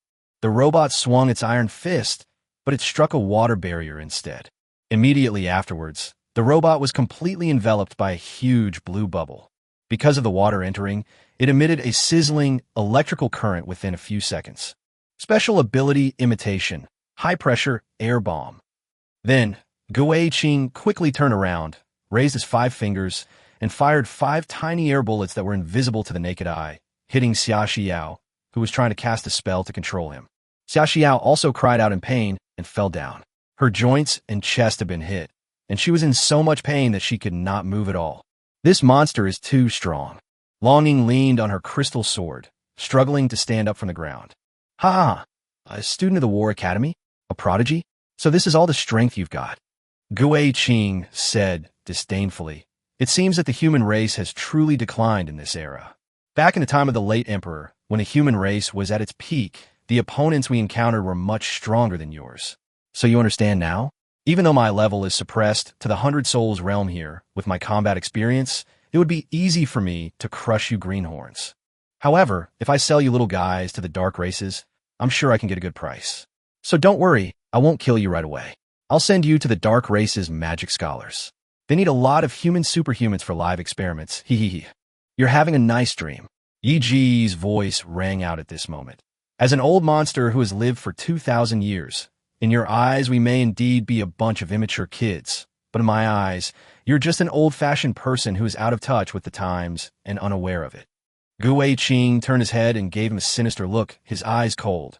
The robot swung its iron fist, but it struck a water barrier instead. Immediately afterwards, the robot was completely enveloped by a huge blue bubble. Because of the water entering, it emitted a sizzling electrical current within a few seconds. Special ability imitation, high-pressure air bomb. Then, Gu Qing quickly turned around, raised his 5 fingers, and fired 5 tiny air bullets that were invisible to the naked eye, hitting Xia Xiao, who was trying to cast a spell to control him. Xia Xiao also cried out in pain and fell down. Her joints and chest had been hit, and she was in so much pain that she could not move at all. This monster is too strong. Longing leaned on her crystal sword, struggling to stand up from the ground. Ha ha! A student of the War Academy? A prodigy? So this is all the strength you've got? Gu Qing said disdainfully. It seems that the human race has truly declined in this era. Back in the time of the late emperor, when the human race was at its peak, the opponents we encountered were much stronger than yours. So you understand now? Even though my level is suppressed to the 100 souls realm here, with my combat experience, it would be easy for me to crush you greenhorns. However, if I sell you little guys to the dark races, I'm sure I can get a good price. So don't worry, I won't kill you right away. I'll send you to the dark races' magic scholars. They need a lot of human superhumans for live experiments. Hee hee hee. You're having a nice dream. Yi Ji's voice rang out at this moment. As an old monster who has lived for 2,000 years, in your eyes, we may indeed be a bunch of immature kids, but in my eyes, you're just an old-fashioned person who is out of touch with the times and unaware of it. Gu Qing turned his head and gave him a sinister look, his eyes cold.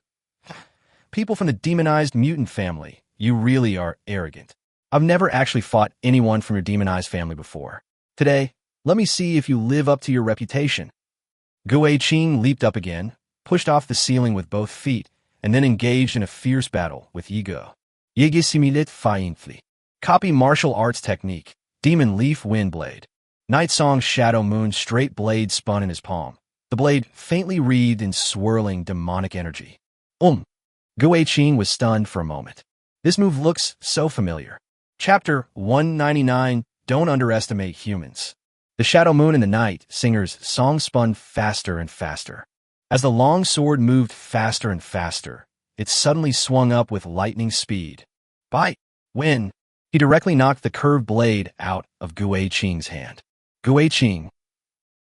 People from the demonized mutant family, you really are arrogant. I've never actually fought anyone from your demonized family before. Today, let me see if you live up to your reputation. Gu Qing leaped up again, pushed off the ceiling with both feet, and then engaged in a fierce battle with Ego. Yigi simulate faintly. Copy martial arts technique. Demon Leaf Wind Blade. Night Song Shadow Moon straight blade spun in his palm. The blade faintly wreathed in swirling demonic energy. Gu Qing was stunned for a moment. This move looks so familiar. Chapter 199, Don't Underestimate Humans. The Shadow Moon and the Night Singer's song spun faster and faster. As the long sword moved faster and faster, it suddenly swung up with lightning speed. Bite! Win! He directly knocked the curved blade out of Gu Qing's hand. Gu Qing.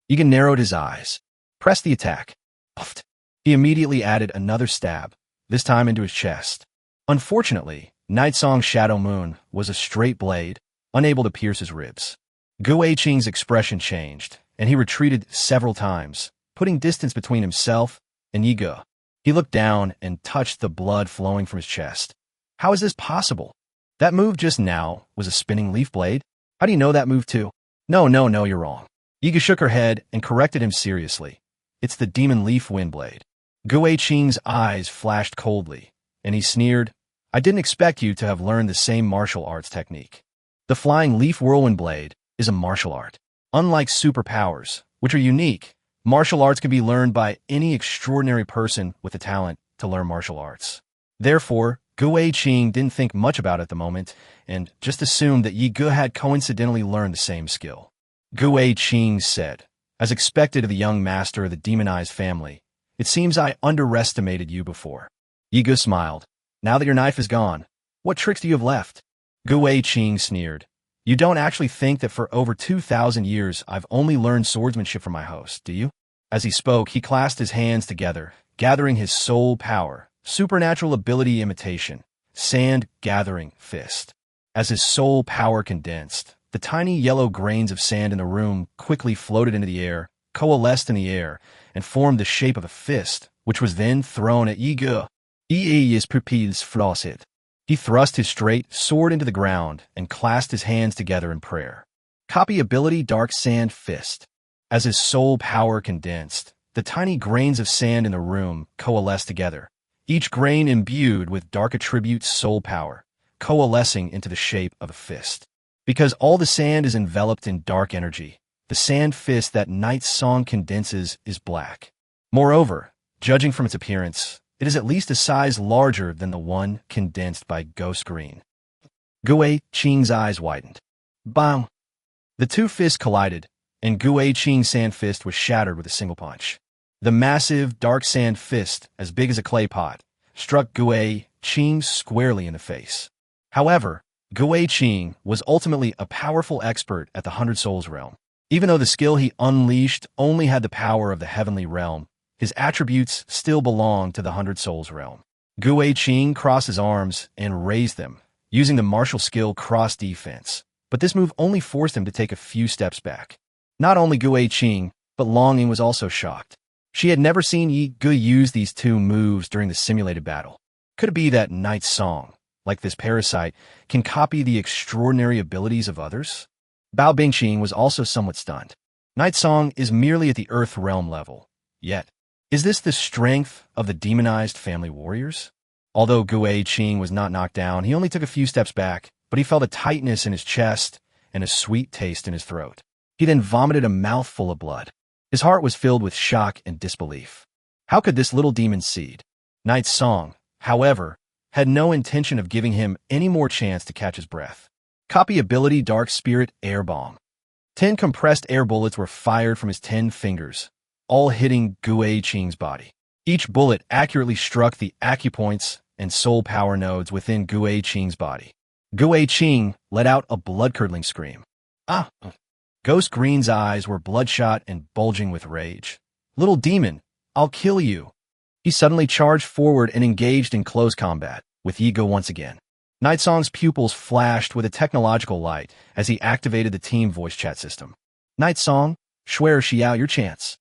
Egan narrowed his eyes. Pressed the attack. Puffed. He immediately added another stab, this time into his chest. Unfortunately, Night Song Shadow Moon was a straight blade, unable to pierce his ribs. Gu Qing's expression changed, and he retreated several times, putting distance between himself and Ego. He looked down and touched the blood flowing from his chest. How is this possible? That move just now was a spinning leaf blade? How do you know that move too? No, you're wrong. Ego shook her head and corrected him seriously. It's the Demon Leaf Wind Blade. Gu Qing's eyes flashed coldly, and he sneered, I didn't expect you to have learned the same martial arts technique. The flying leaf whirlwind blade is a martial art. Unlike superpowers, which are unique, martial arts can be learned by any extraordinary person with the talent to learn martial arts. Therefore, Gu Qing didn't think much about it at the moment and just assumed that Yi Ge had coincidentally learned the same skill. Gu Qing said, "As expected of the young master of the demonized family, it seems I underestimated you before." Yi Ge smiled. "Now that your knife is gone, what tricks do you have left?" Gu Qing sneered. "You don't actually think that for over 2,000 years I've only learned swordsmanship from my host, do you?" As he spoke, he clasped his hands together, gathering his soul power, supernatural ability imitation, sand gathering fist. As his soul power condensed, the tiny yellow grains of sand in the room quickly floated into the air, coalesced in the air, and formed the shape of a fist, which was then thrown at Yi Ge. His pupils frosted. He thrust his straight sword into the ground and clasped his hands together in prayer. Copy ability Dark Sand Fist. As his soul power condensed, the tiny grains of sand in the room coalesced together, each grain imbued with dark attribute soul power, coalescing into the shape of a fist. Because all the sand is enveloped in dark energy, the sand fist that Night's Song condenses is black. Moreover, judging from its appearance, it is at least a size larger than the one condensed by Ghost Green. Gu Qing's eyes widened. Bang! The two fists collided, and Gu Qing's sand fist was shattered with a single punch. The massive, dark sand fist, as big as a clay pot, struck Gu Qing squarely in the face. However, Gu Qing was ultimately a powerful expert at the Hundred Souls realm. Even though the skill he unleashed only had the power of the heavenly realm, his attributes still belonged to the Hundred Souls realm. Gu Qing crossed his arms and raised them, using the martial skill cross defense, but this move only forced him to take a few steps back. Not only Gu Qing, but Longing was also shocked. She had never seen Yi Ge use these two moves during the simulated battle. Could it be that Night's Song, like this parasite, can copy the extraordinary abilities of others? Bao Bingqing was also somewhat stunned. Night's Song is merely at the Earth realm level. Yet, is this the strength of the demonized family warriors? Although Gu Qing was not knocked down, he only took a few steps back, but he felt a tightness in his chest and a sweet taste in his throat. He then vomited a mouthful of blood. His heart was filled with shock and disbelief. How could this little demon seed? Night's Song, however, had no intention of giving him any more chance to catch his breath. Copy ability Dark Spirit Air Bomb. 10 compressed air bullets were fired from his 10 fingers, all hitting Gu Qing's body. Each bullet accurately struck the acupoints and soul power nodes within Gu Qing's body. Gu Qing let out a blood-curdling scream. Ah! Ghost Green's eyes were bloodshot and bulging with rage. "Little demon, I'll kill you." He suddenly charged forward and engaged in close combat with Yi Ge once again. Night Song's pupils flashed with a technological light as he activated the team voice chat system. "Night Song, Shuer Xiao your chance."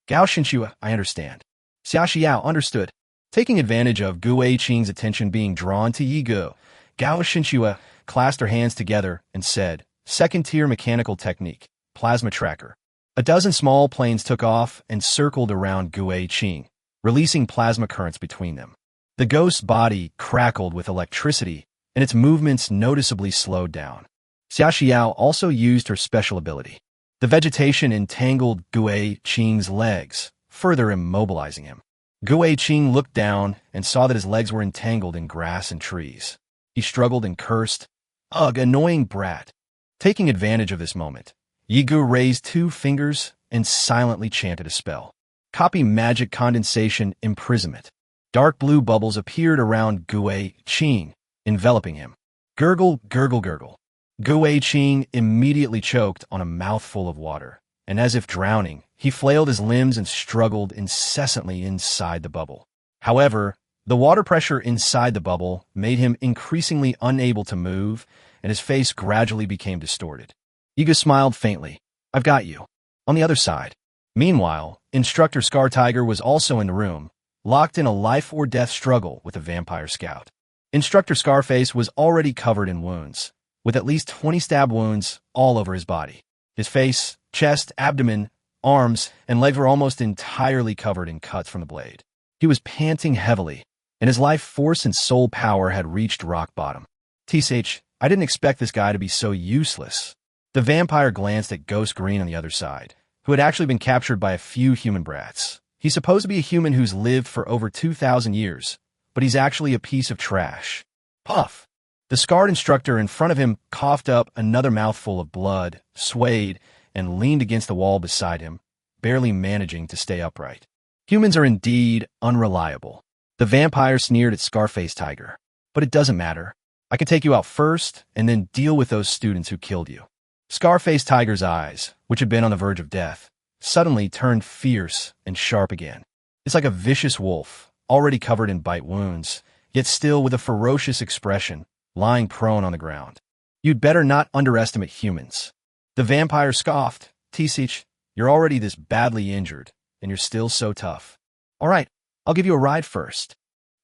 "Gao Shinshua, I understand." Xia Xiao understood. Taking advantage of Gu Qing's attention being drawn to Yi Ge, Gao Shinshua clasped her hands together and said, "Second-tier mechanical technique. Plasma tracker." A dozen small planes took off and circled around Gu Qing, releasing plasma currents between them. The ghost's body crackled with electricity, and its movements noticeably slowed down. Xia Xiao also used her special ability. The vegetation entangled Gu Qing's legs, further immobilizing him. Gu Qing looked down and saw that his legs were entangled in grass and trees. He struggled and cursed, "Ugh, annoying brat." Taking advantage of this moment, Yi Ge raised 2 fingers and silently chanted a spell. Copy Magic Condensation Imprisonment. Dark blue bubbles appeared around Gu Qing, enveloping him. Gurgle, gurgle, gurgle. Gu Qing immediately choked on a mouthful of water, and as if drowning, he flailed his limbs and struggled incessantly inside the bubble. However, the water pressure inside the bubble made him increasingly unable to move, and his face gradually became distorted. Yi Ge smiled faintly. "I've got you." On the other side. Meanwhile, Instructor Scar Tiger was also in the room, locked in a life-or-death struggle with a vampire scout. Instructor Scarface was already covered in wounds, with at least 20 stab wounds all over his body. His face, chest, abdomen, arms, and legs were almost entirely covered in cuts from the blade. He was panting heavily, and his life force and soul power had reached rock bottom. TSH, I didn't expect this guy to be so useless. The vampire glanced at Ghost Green on the other side, who had actually been captured by a few human brats. He's supposed to be a human who's lived for over 2,000 years, but he's actually a piece of trash. Puff! The scarred instructor in front of him coughed up another mouthful of blood, swayed, and leaned against the wall beside him, barely managing to stay upright. Humans are indeed unreliable. The vampire sneered at Scarface Tiger. But it doesn't matter. I can take you out first, and then deal with those students who killed you. Scarface Tiger's eyes, which had been on the verge of death, suddenly turned fierce and sharp again. It's like a vicious wolf, already covered in bite wounds, yet still with a ferocious expression, lying prone on the ground. You'd better not underestimate humans. The vampire scoffed. TSH, you're already this badly injured, and you're still so tough. All right, I'll give you a ride first.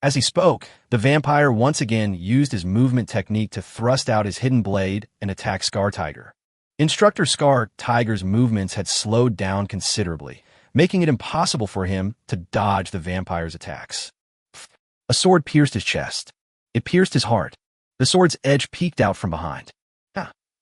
As he spoke, the vampire once again used his movement technique to thrust out his hidden blade and attack Scar Tiger. Instructor Scar Tiger's movements had slowed down considerably, making it impossible for him to dodge the vampire's attacks. A sword pierced his chest. It pierced his heart. The sword's edge peeked out from behind.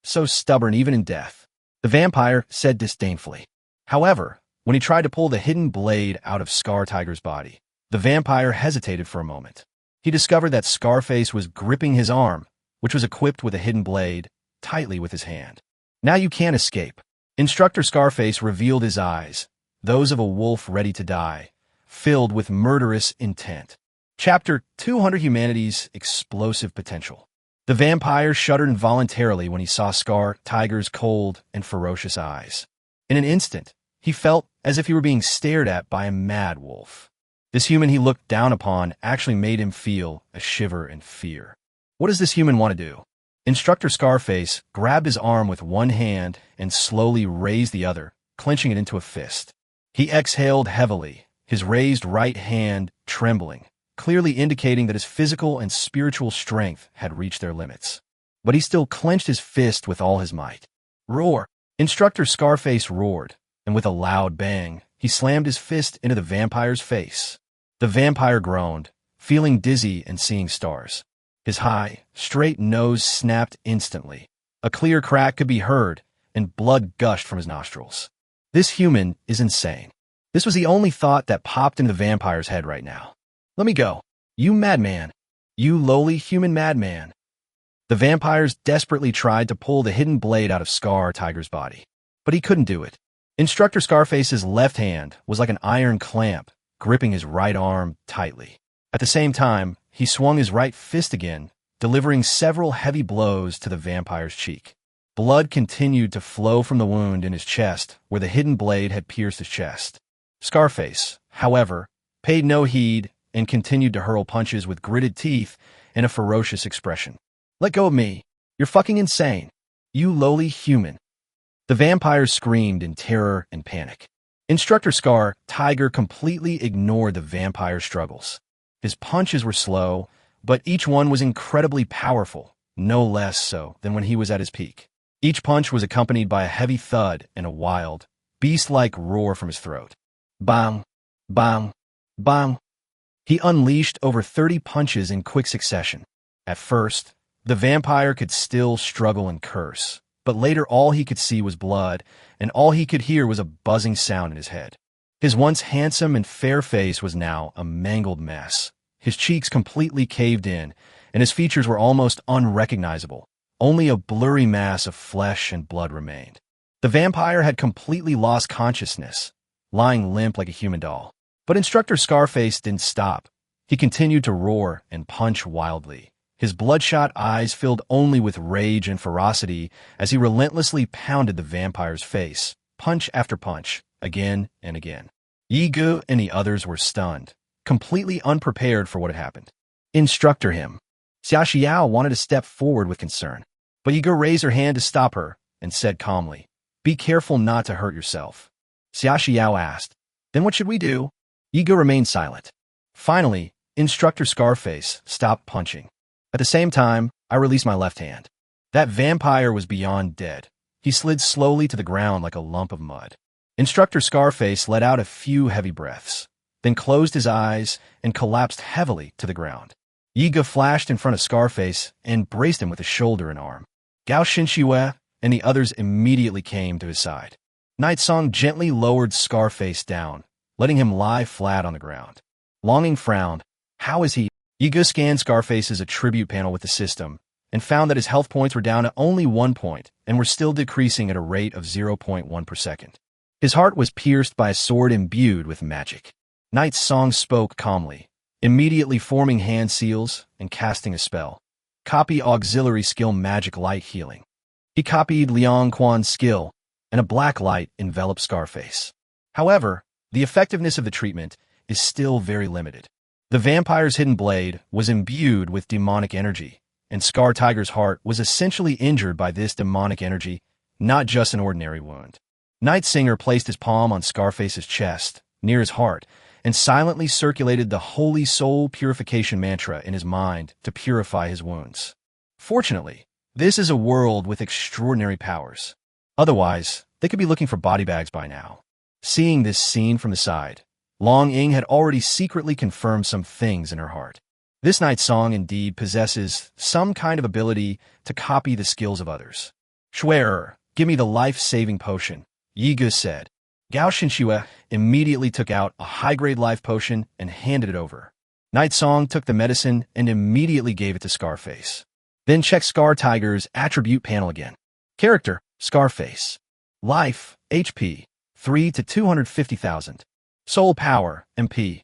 So stubborn even in death, the vampire said disdainfully. However, when he tried to pull the hidden blade out of Scar Tiger's body, the vampire hesitated for a moment. He discovered that Scarface was gripping his arm, which was equipped with a hidden blade, tightly with his hand. Now you can't escape. Instructor Scarface revealed his eyes, those of a wolf ready to die, filled with murderous intent. Chapter 200 Humanity's Explosive Potential. The vampire shuddered involuntarily when he saw Scar Tiger's cold and ferocious eyes. In an instant, he felt as if he were being stared at by a mad wolf. This human he looked down upon actually made him feel a shiver in fear. What does this human want to do? Instructor Scarface grabbed his arm with one hand and slowly raised the other, clenching it into a fist. He exhaled heavily, his raised right hand trembling, clearly indicating that his physical and spiritual strength had reached their limits. But he still clenched his fist with all his might. Roar! Instructor Scarface roared, and with a loud bang, he slammed his fist into the vampire's face. The vampire groaned, feeling dizzy and seeing stars. His high, straight nose snapped instantly. A clear crack could be heard, and blood gushed from his nostrils. This human is insane. This was the only thought that popped into the vampire's head right now. Let me go. You madman. You lowly human madman. The vampires desperately tried to pull the hidden blade out of Scar Tiger's body, but he couldn't do it. Instructor Scarface's left hand was like an iron clamp, gripping his right arm tightly. At the same time, he swung his right fist again, delivering several heavy blows to the vampire's cheek. Blood continued to flow from the wound in his chest where the hidden blade had pierced his chest. Scarface, however, paid no heed and continued to hurl punches with gritted teeth and a ferocious expression. Let go of me. You're fucking insane. You lowly human. The vampires screamed in terror and panic. Instructor Scar Tiger completely ignored the vampire's struggles. His punches were slow, but each one was incredibly powerful, no less so than when he was at his peak. Each punch was accompanied by a heavy thud and a wild, beast-like roar from his throat. Bang, bang, bang. He unleashed over 30 punches in quick succession. At first, the vampire could still struggle and curse, but later all he could see was blood, and all he could hear was a buzzing sound in his head. His once handsome and fair face was now a mangled mess. His cheeks completely caved in, and his features were almost unrecognizable. Only a blurry mass of flesh and blood remained. The vampire had completely lost consciousness, lying limp like a human doll. But Instructor Scarface didn't stop. He continued to roar and punch wildly. His bloodshot eyes filled only with rage and ferocity as he relentlessly pounded the vampire's face, punch after punch, again and again. Yigu and the others were stunned, completely unprepared for what had happened. Instructor him. Xia Xiao wanted to step forward with concern, but Yigu raised her hand to stop her and said calmly, "Be careful not to hurt yourself." Xia Xiao asked, "Then what should we do?" Yigu remained silent. Finally, Instructor Scarface stopped punching. At the same time, I released my left hand. That vampire was beyond dead. He slid slowly to the ground like a lump of mud. Instructor Scarface let out a few heavy breaths. then closed his eyes and collapsed heavily to the ground. Yiga flashed in front of Scarface and braced him with a shoulder and arm. Gao Shinshue and the others immediately came to his side. Night Song gently lowered Scarface down, letting him lie flat on the ground. Longing frowned. How is he? Yiga scanned Scarface's attribute panel with the system and found that his health points were down to only 1 point and were still decreasing at a rate of 0.1 per second. His heart was pierced by a sword imbued with magic. Night Song spoke calmly, immediately forming hand seals and casting a spell. Copy auxiliary skill magic light healing. He copied Liang Quan's skill, and a black light enveloped Scarface. However, the effectiveness of the treatment is still very limited. The vampire's hidden blade was imbued with demonic energy, and Scar Tiger's heart was essentially injured by this demonic energy, not just an ordinary wound. Night Singer placed his palm on Scarface's chest, near his heart, and silently circulated the holy soul purification mantra in his mind to purify his wounds. Fortunately, this is a world with extraordinary powers. Otherwise, they could be looking for body bags by now. Seeing this scene from the side, Long Ying had already secretly confirmed some things in her heart. This Night Song indeed possesses some kind of ability to copy the skills of others. Schwerer, give me the life-saving potion, Yiga said. Gao Shinshue immediately took out a high-grade life potion and handed it over. Night Song took the medicine and immediately gave it to Scarface. Then check Scar Tiger's attribute panel again. Character, Scarface. Life, HP, 3 to 250,000. Soul power, MP,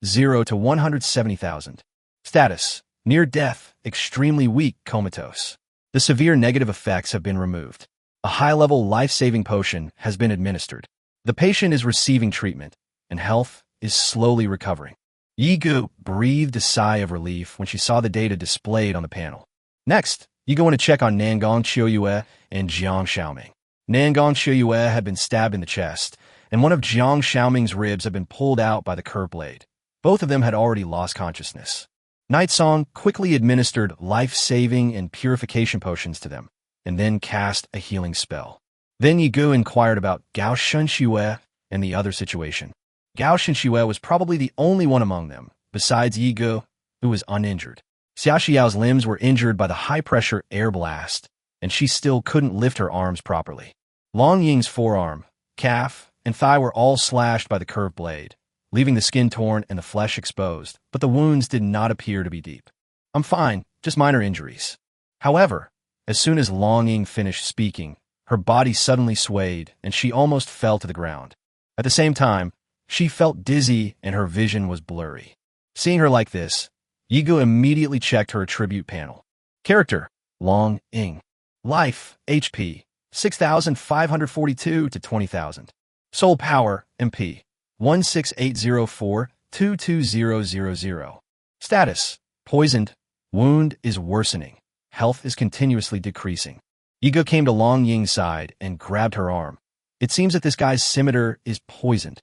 0 to 170,000. Status, near death, extremely weak, comatose. The severe negative effects have been removed. A high-level life-saving potion has been administered. The patient is receiving treatment, and health is slowly recovering. Yigu breathed a sigh of relief when she saw the data displayed on the panel. Next, you go in to check on Nangong Qiuyue and Jiang Xiaoming. Nangong Qiuyue had been stabbed in the chest, and one of Jiang Xiaoming's ribs had been pulled out by the curved blade. Both of them had already lost consciousness. Night Song quickly administered life-saving and purification potions to them, and then cast a healing spell. Then Yigu inquired about Gao Shinshue and the other situation. Gao Shinshue was probably the only one among them, besides Yigu, who was uninjured. Xia Xiao's limbs were injured by the high-pressure air blast, and she still couldn't lift her arms properly. Long Ying's forearm, calf, and thigh were all slashed by the curved blade, leaving the skin torn and the flesh exposed, but the wounds did not appear to be deep. I'm fine, just minor injuries. However, as soon as Long Ying finished speaking, her body suddenly swayed and she almost fell to the ground. At the same time, she felt dizzy and her vision was blurry. Seeing her like this, Yigu immediately checked her attribute panel. Character, Long Ying. Life, HP, 6,542 to 20,000. Soul power, MP, 16804-22000. Status, poisoned. Wound is worsening. Health is continuously decreasing. Yigu came to Long Ying's side and grabbed her arm. It seems that this guy's scimitar is poisoned.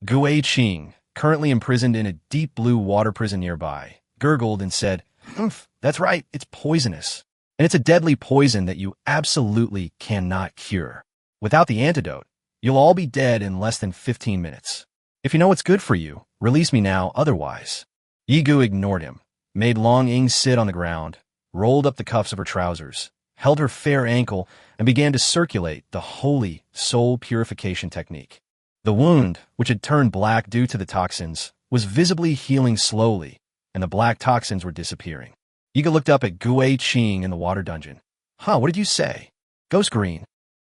Gui Qing, currently imprisoned in a deep blue water prison nearby, gurgled and said, that's right, it's poisonous. And it's a deadly poison that you absolutely cannot cure. Without the antidote, you'll all be dead in less than 15 minutes. If you know what's good for you, release me now otherwise. Yigu ignored him, made Long Ying sit on the ground, rolled up the cuffs of her trousers, held her fair ankle, and began to circulate the holy soul purification technique. The wound, which had turned black due to the toxins, was visibly healing slowly, and the black toxins were disappearing. Yiga looked up at Gui Qing in the water dungeon. What did you say? Ghost green.